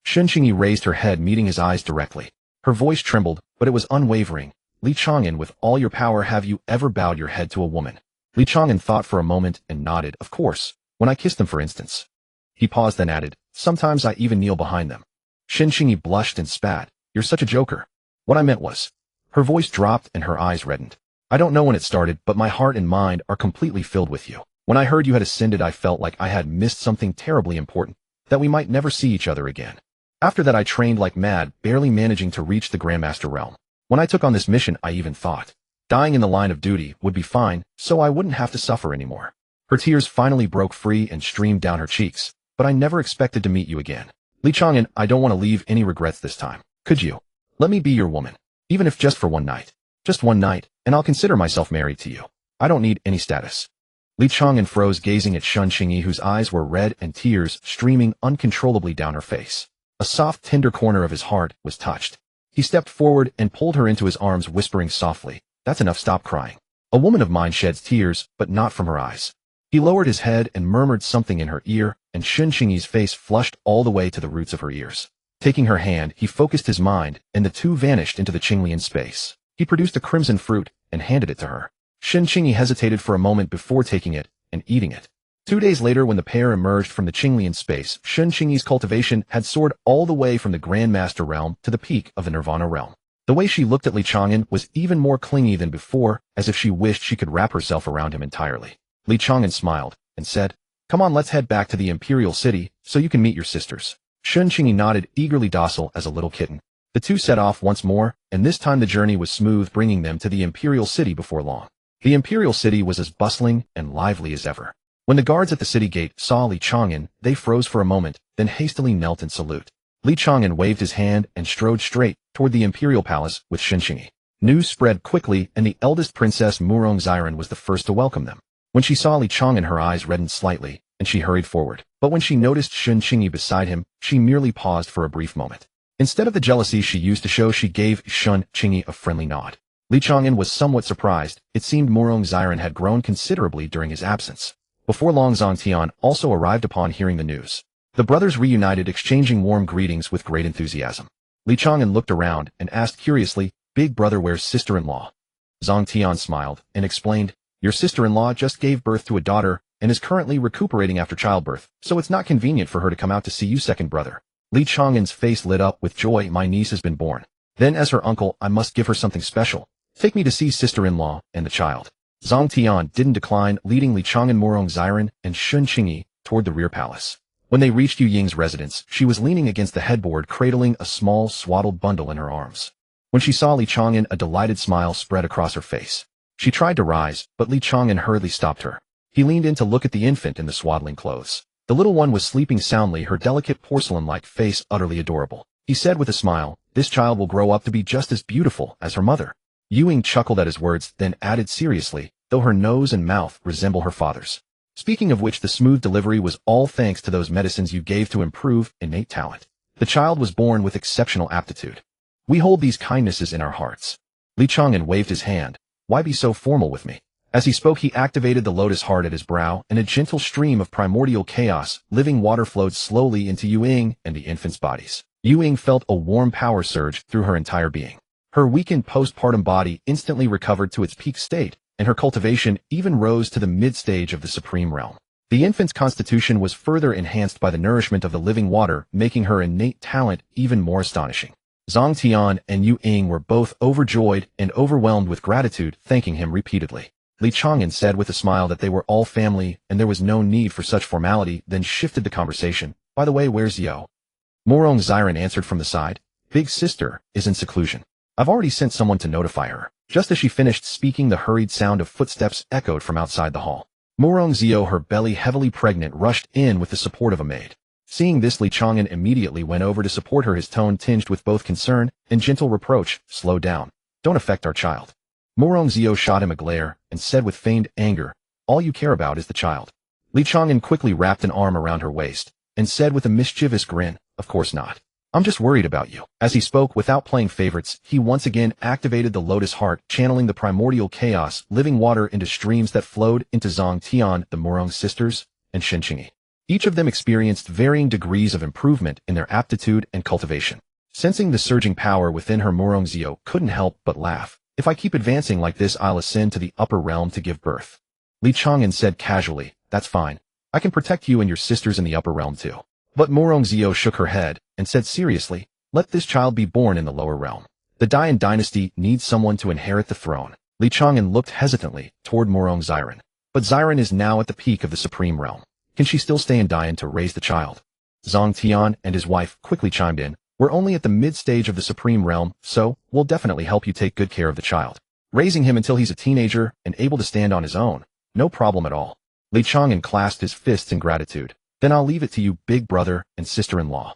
Shunqingyi raised her head, meeting his eyes directly. Her voice trembled, but it was unwavering. Li Chang'an, with all your power, have you ever bowed your head to a woman? Li Chang'an thought for a moment and nodded. Of course, when I kissed them, for instance. He paused, then added, sometimes I even kneel behind them. Shunqingyi blushed and spat. You're such a joker. What I meant was. Her voice dropped and her eyes reddened. I don't know when it started, but my heart and mind are completely filled with you. When I heard you had ascended, I felt like I had missed something terribly important, that we might never see each other again. After that I trained like mad, barely managing to reach the Grandmaster realm. When I took on this mission, I even thought dying in the line of duty would be fine, so I wouldn't have to suffer anymore. Her tears finally broke free and streamed down her cheeks. But I never expected to meet you again. Li Chang'an, I don't want to leave any regrets this time. Could you? Let me be your woman. Even if just for one night. Just one night, and I'll consider myself married to you. I don't need any status. Li Chang'an froze, gazing at Shunqingyi, whose eyes were red and tears streaming uncontrollably down her face. A soft, tender corner of his heart was touched. He stepped forward and pulled her into his arms, whispering softly, That's enough, stop crying. A woman of mine sheds tears, but not from her eyes. He lowered his head and murmured something in her ear, and Shunqingyi's face flushed all the way to the roots of her ears. Taking her hand, he focused his mind, and the two vanished into the Qinglian space. He produced a crimson fruit and handed it to her. Shunqingyi hesitated for a moment before taking it and eating it. 2 days later, when the pair emerged from the Qinglian space, Shun Qingyi's cultivation had soared all the way from the Grandmaster realm to the peak of the Nirvana realm. The way she looked at Li Chang'an was even more clingy than before, as if she wished she could wrap herself around him entirely. Li Chang'an smiled and said, "Come on, let's head back to the Imperial City so you can meet your sisters." Shun Qingyi nodded, eagerly docile as a little kitten. The two set off once more, and this time the journey was smooth, bringing them to the Imperial City before long. The Imperial City was as bustling and lively as ever. When the guards at the city gate saw Li Chang'an, they froze for a moment, then hastily knelt in salute. Li Chang'an waved his hand and strode straight toward the Imperial Palace with Shun Qingyi. News spread quickly, and the eldest princess Murong Xiren was the first to welcome them. When she saw Li Chang'an, her eyes reddened slightly, and she hurried forward. But when she noticed Shun Qingyi beside him, she merely paused for a brief moment. Instead of the jealousy she used to show, she gave Shun Qingyi a friendly nod. Li Chang'an was somewhat surprised. It seemed Murong Xiren had grown considerably during his absence. Before long, Zhang Tian also arrived upon hearing the news. The brothers reunited, exchanging warm greetings with great enthusiasm. Li Chang'an looked around and asked curiously, "Big brother, where's sister-in-law?" Zhang Tian smiled and explained, "Your sister-in-law just gave birth to a daughter and is currently recuperating after childbirth, so it's not convenient for her to come out to see you, second brother." Li Chang'an's face lit up with joy. "My niece has been born. Then as her uncle, I must give her something special. Take me to see sister-in-law and the child." Zhang Tian didn't decline, leading Li Chang'an, Murong Xiren, and Shun Qingyi toward the rear palace. When they reached Yu Ying's residence, she was leaning against the headboard, cradling a small, swaddled bundle in her arms. When she saw Li Chang'an, a delighted smile spread across her face. She tried to rise, but Li Chang'an hurriedly stopped her. He leaned in to look at the infant in the swaddling clothes. The little one was sleeping soundly, her delicate porcelain-like face utterly adorable. He said with a smile, "This child will grow up to be just as beautiful as her mother." Yu Ying chuckled at his words, then added seriously, "Though her nose and mouth resemble her father's. Speaking of which, the smooth delivery was all thanks to those medicines you gave to improve innate talent. The child was born with exceptional aptitude. We hold these kindnesses in our hearts." Li Chang'an waved his hand. "Why be so formal with me?" As he spoke, he activated the lotus heart at his brow, and a gentle stream of primordial chaos, living water flowed slowly into Yu Ying and the infant's bodies. Yu Ying felt a warm power surge through her entire being. Her weakened postpartum body instantly recovered to its peak state, and her cultivation even rose to the mid-stage of the supreme realm. The infant's constitution was further enhanced by the nourishment of the living water, making her innate talent even more astonishing. Zhang Tian and Yu Ying were both overjoyed and overwhelmed with gratitude, thanking him repeatedly. Li Chang'an said with a smile that they were all family and there was no need for such formality, then shifted the conversation. "By the way, where's Yo?" Murong Xiren answered from the side, "Big sister is in seclusion. I've already sent someone to notify her." Just as she finished speaking, the hurried sound of footsteps echoed from outside the hall. Murong Xiao, her belly heavily pregnant, rushed in with the support of a maid. Seeing this, Li Chang'an immediately went over to support her, his tone tinged with both concern and gentle reproach. "Slow down. Don't affect our child." Murong Xiao shot him a glare and said with feigned anger, "All you care about is the child." Li Chang'an quickly wrapped an arm around her waist and said with a mischievous grin, "Of course not. I'm just worried about you." As he spoke without playing favorites, he once again activated the lotus heart, channeling the primordial chaos, living water into streams that flowed into Zhang Tian, the Murong sisters, and Shun Qingyi. Each of them experienced varying degrees of improvement in their aptitude and cultivation. Sensing the surging power within her, Murong Xiao couldn't help but laugh. "If I keep advancing like this, I'll ascend to the upper realm to give birth." Li Chang'an said casually, "That's fine. I can protect you and your sisters in the upper realm too." But Murong Xiao shook her head and said seriously, "Let this child be born in the lower realm. The Dian dynasty needs someone to inherit the throne." Li Chang'an looked hesitantly toward Murong Xiren. "But Xiren is now at the peak of the supreme realm. Can she still stay in Dian to raise the child?" Zhang Tian and his wife quickly chimed in. "We're only at the mid-stage of the supreme realm, so we'll definitely help you take good care of the child. Raising him until he's a teenager and able to stand on his own. No problem at all." Li Chang'an clasped his fists in gratitude. "Then I'll leave it to you, big brother and sister-in-law."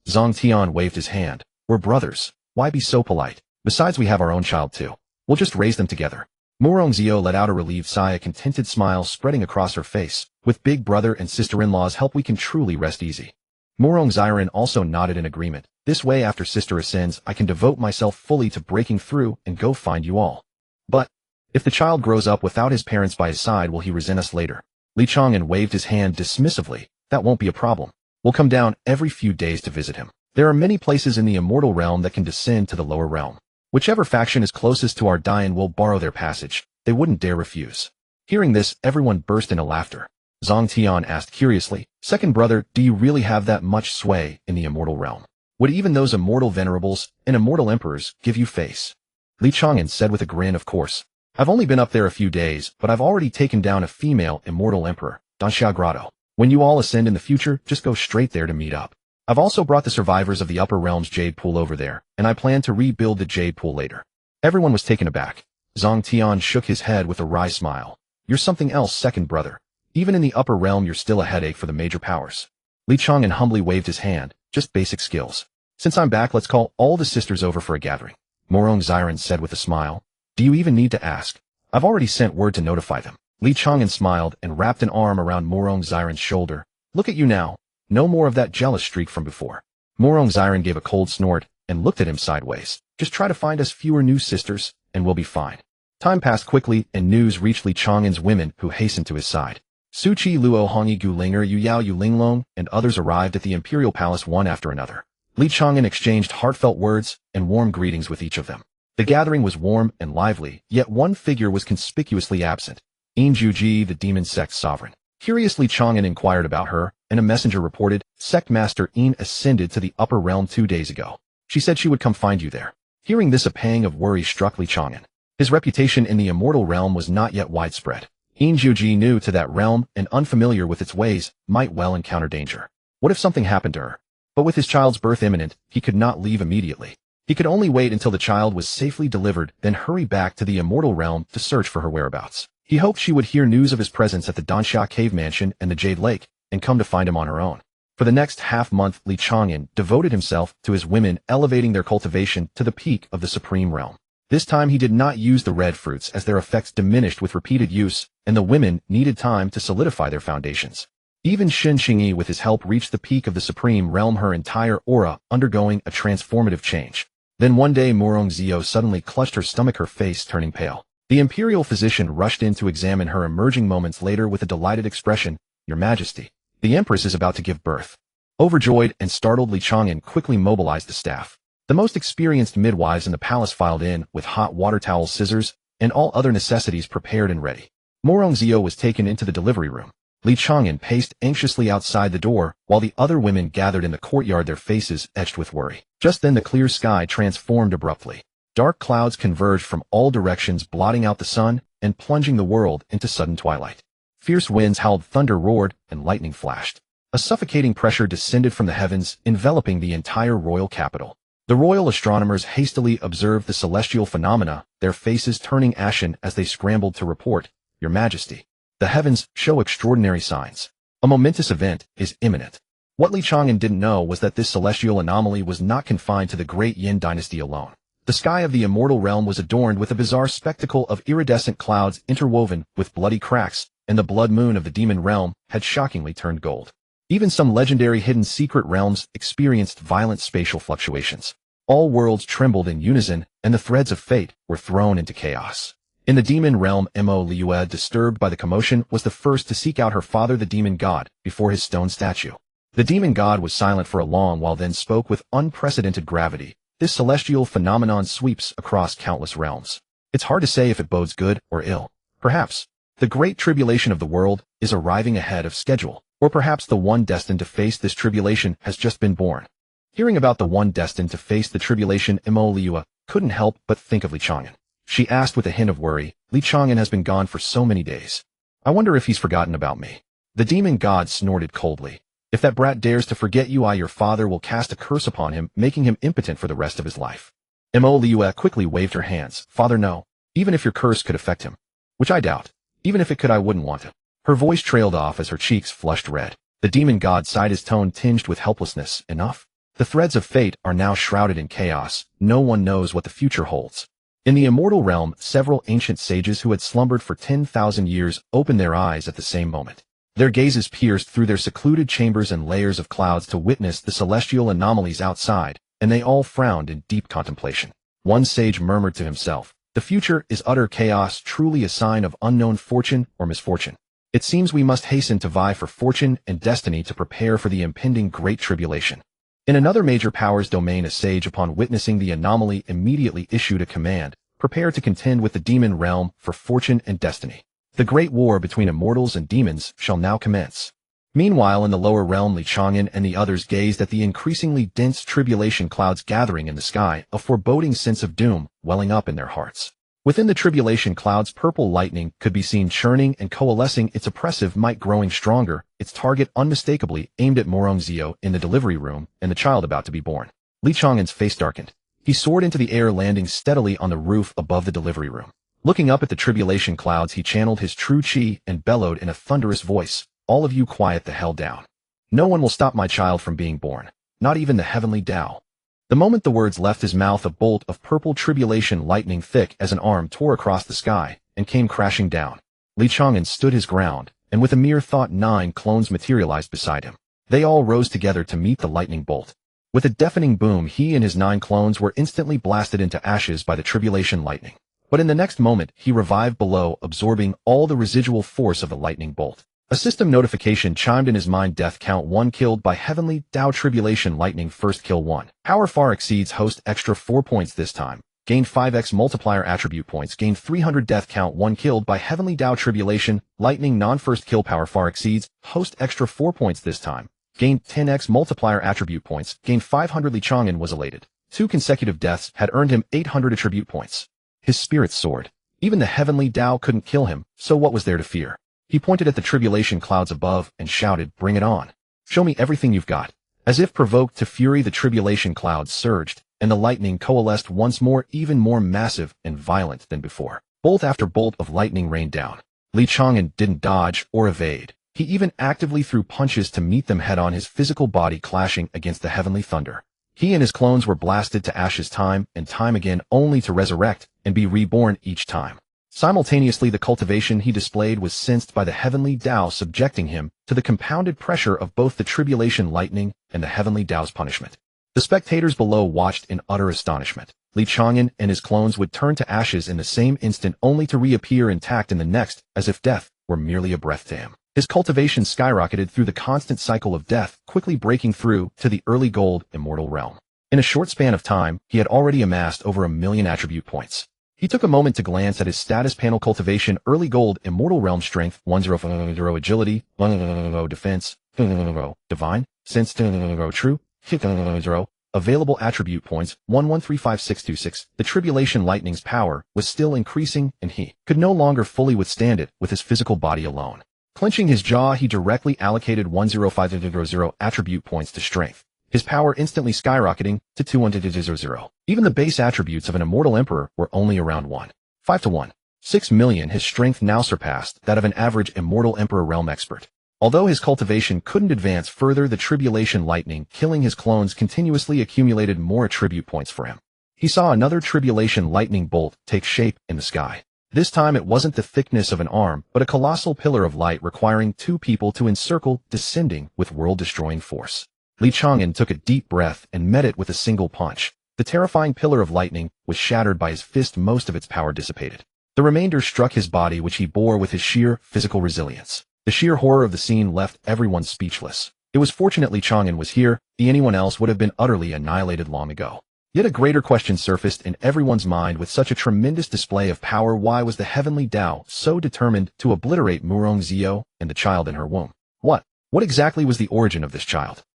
Zhang Tian waved his hand. "We're brothers. Why be so polite? Besides, we have our own child too. We'll just raise them together." Murong Xiao let out a relieved sigh, a contented smile spreading across her face. "With big brother and sister-in-law's help, we can truly rest easy." Murong Xiren also nodded in agreement. "This way, after sister ascends, I can devote myself fully to breaking through and go find you all." "But if the child grows up without his parents by his side, will he resent us later?" Li Chang'an waved his hand dismissively. "That won't be a problem. We'll come down every few days to visit him. There are many places in the immortal realm that can descend to the lower realm. Whichever faction is closest to our Dian will borrow their passage. They wouldn't dare refuse." Hearing this, everyone burst into laughter. Zhang Tian asked curiously. Second brother, do you really have that much sway in the immortal realm? Would even those immortal venerables and immortal emperors give you face? Li Chang'an said with a grin, of course. I've only been up there a few days, but I've already taken down a female immortal emperor, Danxia Grotto. When you all ascend in the future, just go straight there to meet up. I've also brought the survivors of the upper realms Jade Pool over there, and I plan to rebuild the Jade Pool later. Everyone was taken aback. Zhang Tian shook his head with a wry smile. You're something else, second brother. Even in the upper realm, you're still a headache for the major powers. Li Chang'an humbly waved his hand. Just basic skills. Since I'm back, let's call all the sisters over for a gathering. Morong Xiren said with a smile. Do you even need to ask? I've already sent word to notify them. Li Chang'an smiled and wrapped an arm around Morong Xiren's shoulder. Look at you now. No more of that jealous streak from before. Morong Xiren gave a cold snort and looked at him sideways. Just try to find us fewer new sisters, and we'll be fine. Time passed quickly, and news reached Li Chang'an's women, who hastened to his side. Su Qi, Luo Hongi, Gulinger, Yu Yao, Yu Linglong, and others arrived at the imperial palace one after another. Li Chang'an exchanged heartfelt words and warm greetings with each of them. The gathering was warm and lively, yet one figure was conspicuously absent. Yin Juji, the demon sect sovereign. Curiously, Chang'an inquired about her, and a messenger reported, Sect Master Yin ascended to the upper realm 2 days ago. She said she would come find you there. Hearing this, a pang of worry struck Li Chang'an. His reputation in the immortal realm was not yet widespread. Yin Juji, new to that realm and unfamiliar with its ways, might well encounter danger. What if something happened to her? But with his child's birth imminent, he could not leave immediately. He could only wait until the child was safely delivered, then hurry back to the immortal realm to search for her whereabouts. He hoped she would hear news of his presence at the Danxia Cave Mansion and the Jade Lake, and come to find him on her own. For the next half-month, Li Chang'an devoted himself to his women, elevating their cultivation to the peak of the supreme realm. This time he did not use the red fruits, as their effects diminished with repeated use, and the women needed time to solidify their foundations. Even Shen Xingyi with his help reached the peak of the supreme realm, her entire aura undergoing a transformative change. Then one day Morong Zio suddenly clutched her stomach, her face turning pale. The imperial physician rushed in to examine her, emerging moments later with a delighted expression. Your Majesty, the Empress is about to give birth. Overjoyed and startled, Li Chang'an quickly mobilized the staff. The most experienced midwives in the palace filed in, with hot water towels, scissors, and all other necessities prepared and ready. Morong Zio was taken into the delivery room. Li Chang'an paced anxiously outside the door, while the other women gathered in the courtyard, their faces etched with worry. Just then the clear sky transformed abruptly. Dark clouds converged from all directions, blotting out the sun and plunging the world into sudden twilight. Fierce winds howled, thunder roared, and lightning flashed. A suffocating pressure descended from the heavens, enveloping the entire royal capital. The royal astronomers hastily observed the celestial phenomena, their faces turning ashen as they scrambled to report, Your Majesty, the heavens show extraordinary signs. A momentous event is imminent. What Li Chang'an didn't know was that this celestial anomaly was not confined to the great Yin dynasty alone. The sky of the immortal realm was adorned with a bizarre spectacle of iridescent clouds interwoven with bloody cracks, and the blood moon of the demon realm had shockingly turned gold. Even some legendary hidden secret realms experienced violent spatial fluctuations. All worlds trembled in unison, and the threads of fate were thrown into chaos. In the demon realm, Mo Liue, disturbed by the commotion, was the first to seek out her father, the demon god, before his stone statue. The demon god was silent for a long while, then spoke with unprecedented gravity. This celestial phenomenon sweeps across countless realms. It's hard to say if it bodes good or ill. Perhaps the great tribulation of the world is arriving ahead of schedule, or perhaps the one destined to face this tribulation has just been born. Hearing about the one destined to face the tribulation, Mo Liue couldn't help but think of Li Chang'an. She asked with a hint of worry, Li Chang'an has been gone for so many days. I wonder if he's forgotten about me. The demon god snorted coldly. If that brat dares to forget you, your father will cast a curse upon him, making him impotent for the rest of his life. Mo Liue quickly waved her hands. Father, no. Even if your curse could affect him. Which I doubt. Even if it could, I wouldn't want to. Her voice trailed off as her cheeks flushed red. The demon god sighed, his tone tinged with helplessness. Enough. The threads of fate are now shrouded in chaos. No one knows what the future holds. In the immortal realm, several ancient sages who had slumbered for 10,000 years opened their eyes at the same moment. Their gazes pierced through their secluded chambers and layers of clouds to witness the celestial anomalies outside, and they all frowned in deep contemplation. One sage murmured to himself, the future is utter chaos, truly a sign of unknown fortune or misfortune. It seems we must hasten to vie for fortune and destiny to prepare for the impending great tribulation. In another major power's domain, a sage, upon witnessing the anomaly, immediately issued a command, prepare to contend with the demon realm for fortune and destiny. The great war between immortals and demons shall now commence. Meanwhile, in the lower realm, Chang'an and the others gazed at the increasingly dense tribulation clouds gathering in the sky, a foreboding sense of doom welling up in their hearts. Within the tribulation clouds, purple lightning could be seen churning and coalescing, its oppressive might growing stronger, its target unmistakably aimed at Zio in the delivery room and the child about to be born. Chang'an's face darkened. He soared into the air, landing steadily on the roof above the delivery room. Looking up at the tribulation clouds, he channeled his true chi and bellowed in a thunderous voice, "All of you quiet the hell down. No one will stop my child from being born, not even the heavenly Tao." The moment the words left his mouth, a bolt of purple tribulation lightning thick as an arm tore across the sky and came crashing down. Chang'an stood his ground, and with a mere thought 9 clones materialized beside him. They all rose together to meet the lightning bolt. With a deafening boom, he and his 9 clones were instantly blasted into ashes by the tribulation lightning. But in the next moment, he revived below, absorbing all the residual force of the lightning bolt. A system notification chimed in his mind. Death count 1 killed by heavenly Tao tribulation lightning. First kill 1. Power far exceeds host, extra 4 points this time. Gain 5x multiplier attribute points. Gain 300. Death count 1 killed by heavenly Tao tribulation lightning. Non-first kill. Power far exceeds host, extra 4 points this time. Gain 10x multiplier attribute points. Gain 500. Chang'an was elated. 2 consecutive deaths had earned him 800 attribute points. His spirits soared. Even the heavenly Tao couldn't kill him, so what was there to fear? He pointed at the tribulation clouds above and shouted, "Bring it on. Show me everything you've got." As if provoked to fury, the tribulation clouds surged, and the lightning coalesced once more, even more massive and violent than before. Bolt after bolt of lightning rained down. Chang'an didn't dodge or evade. He even actively threw punches to meet them head-on, his physical body clashing against the heavenly thunder. He and his clones were blasted to ashes time and time again, only to resurrect and be reborn each time. Simultaneously, the cultivation he displayed was sensed by the heavenly Tao, subjecting him to the compounded pressure of both the tribulation lightning and the heavenly Tao's punishment. The spectators below watched in utter astonishment. Chang'an and his clones would turn to ashes in the same instant, only to reappear intact in the next, as if death were merely a breath to him. His cultivation skyrocketed through the constant cycle of death, quickly breaking through to the early gold immortal realm. In a short span of time, he had already amassed over 1 million attribute points. He took a moment to glance at his status panel. Cultivation early gold immortal realm strength 100 agility 100 defense 100 divine sense 100 true 100 available attribute points 1135,626. The tribulation lightning's power was still increasing, and he could no longer fully withstand it with his physical body alone. Clenching his jaw, he directly allocated 105,000 attribute points to strength, his power instantly skyrocketing to 200,000. Even the base attributes of an immortal emperor were only around 1.5 to 1.6 million. His strength now surpassed that of an average immortal emperor realm expert. Although his cultivation couldn't advance further, the tribulation lightning killing his clones continuously accumulated more attribute points for him. He saw another tribulation lightning bolt take shape in the sky. This time it wasn't the thickness of an arm, but a colossal pillar of light requiring 2 people to encircle, descending with world-destroying force. Chang'an took a deep breath and met it with a single punch. The terrifying pillar of lightning was shattered by his fist, most of its power dissipated. The remainder struck his body, which he bore with his sheer physical resilience. The sheer horror of the scene left everyone speechless. It was fortunate Chang'an was here, anyone else would have been utterly annihilated long ago. Yet a greater question surfaced in everyone's mind. With such a tremendous display of power, why was the heavenly Tao so determined to obliterate Zio and the child in her womb? What exactly was the origin of this child?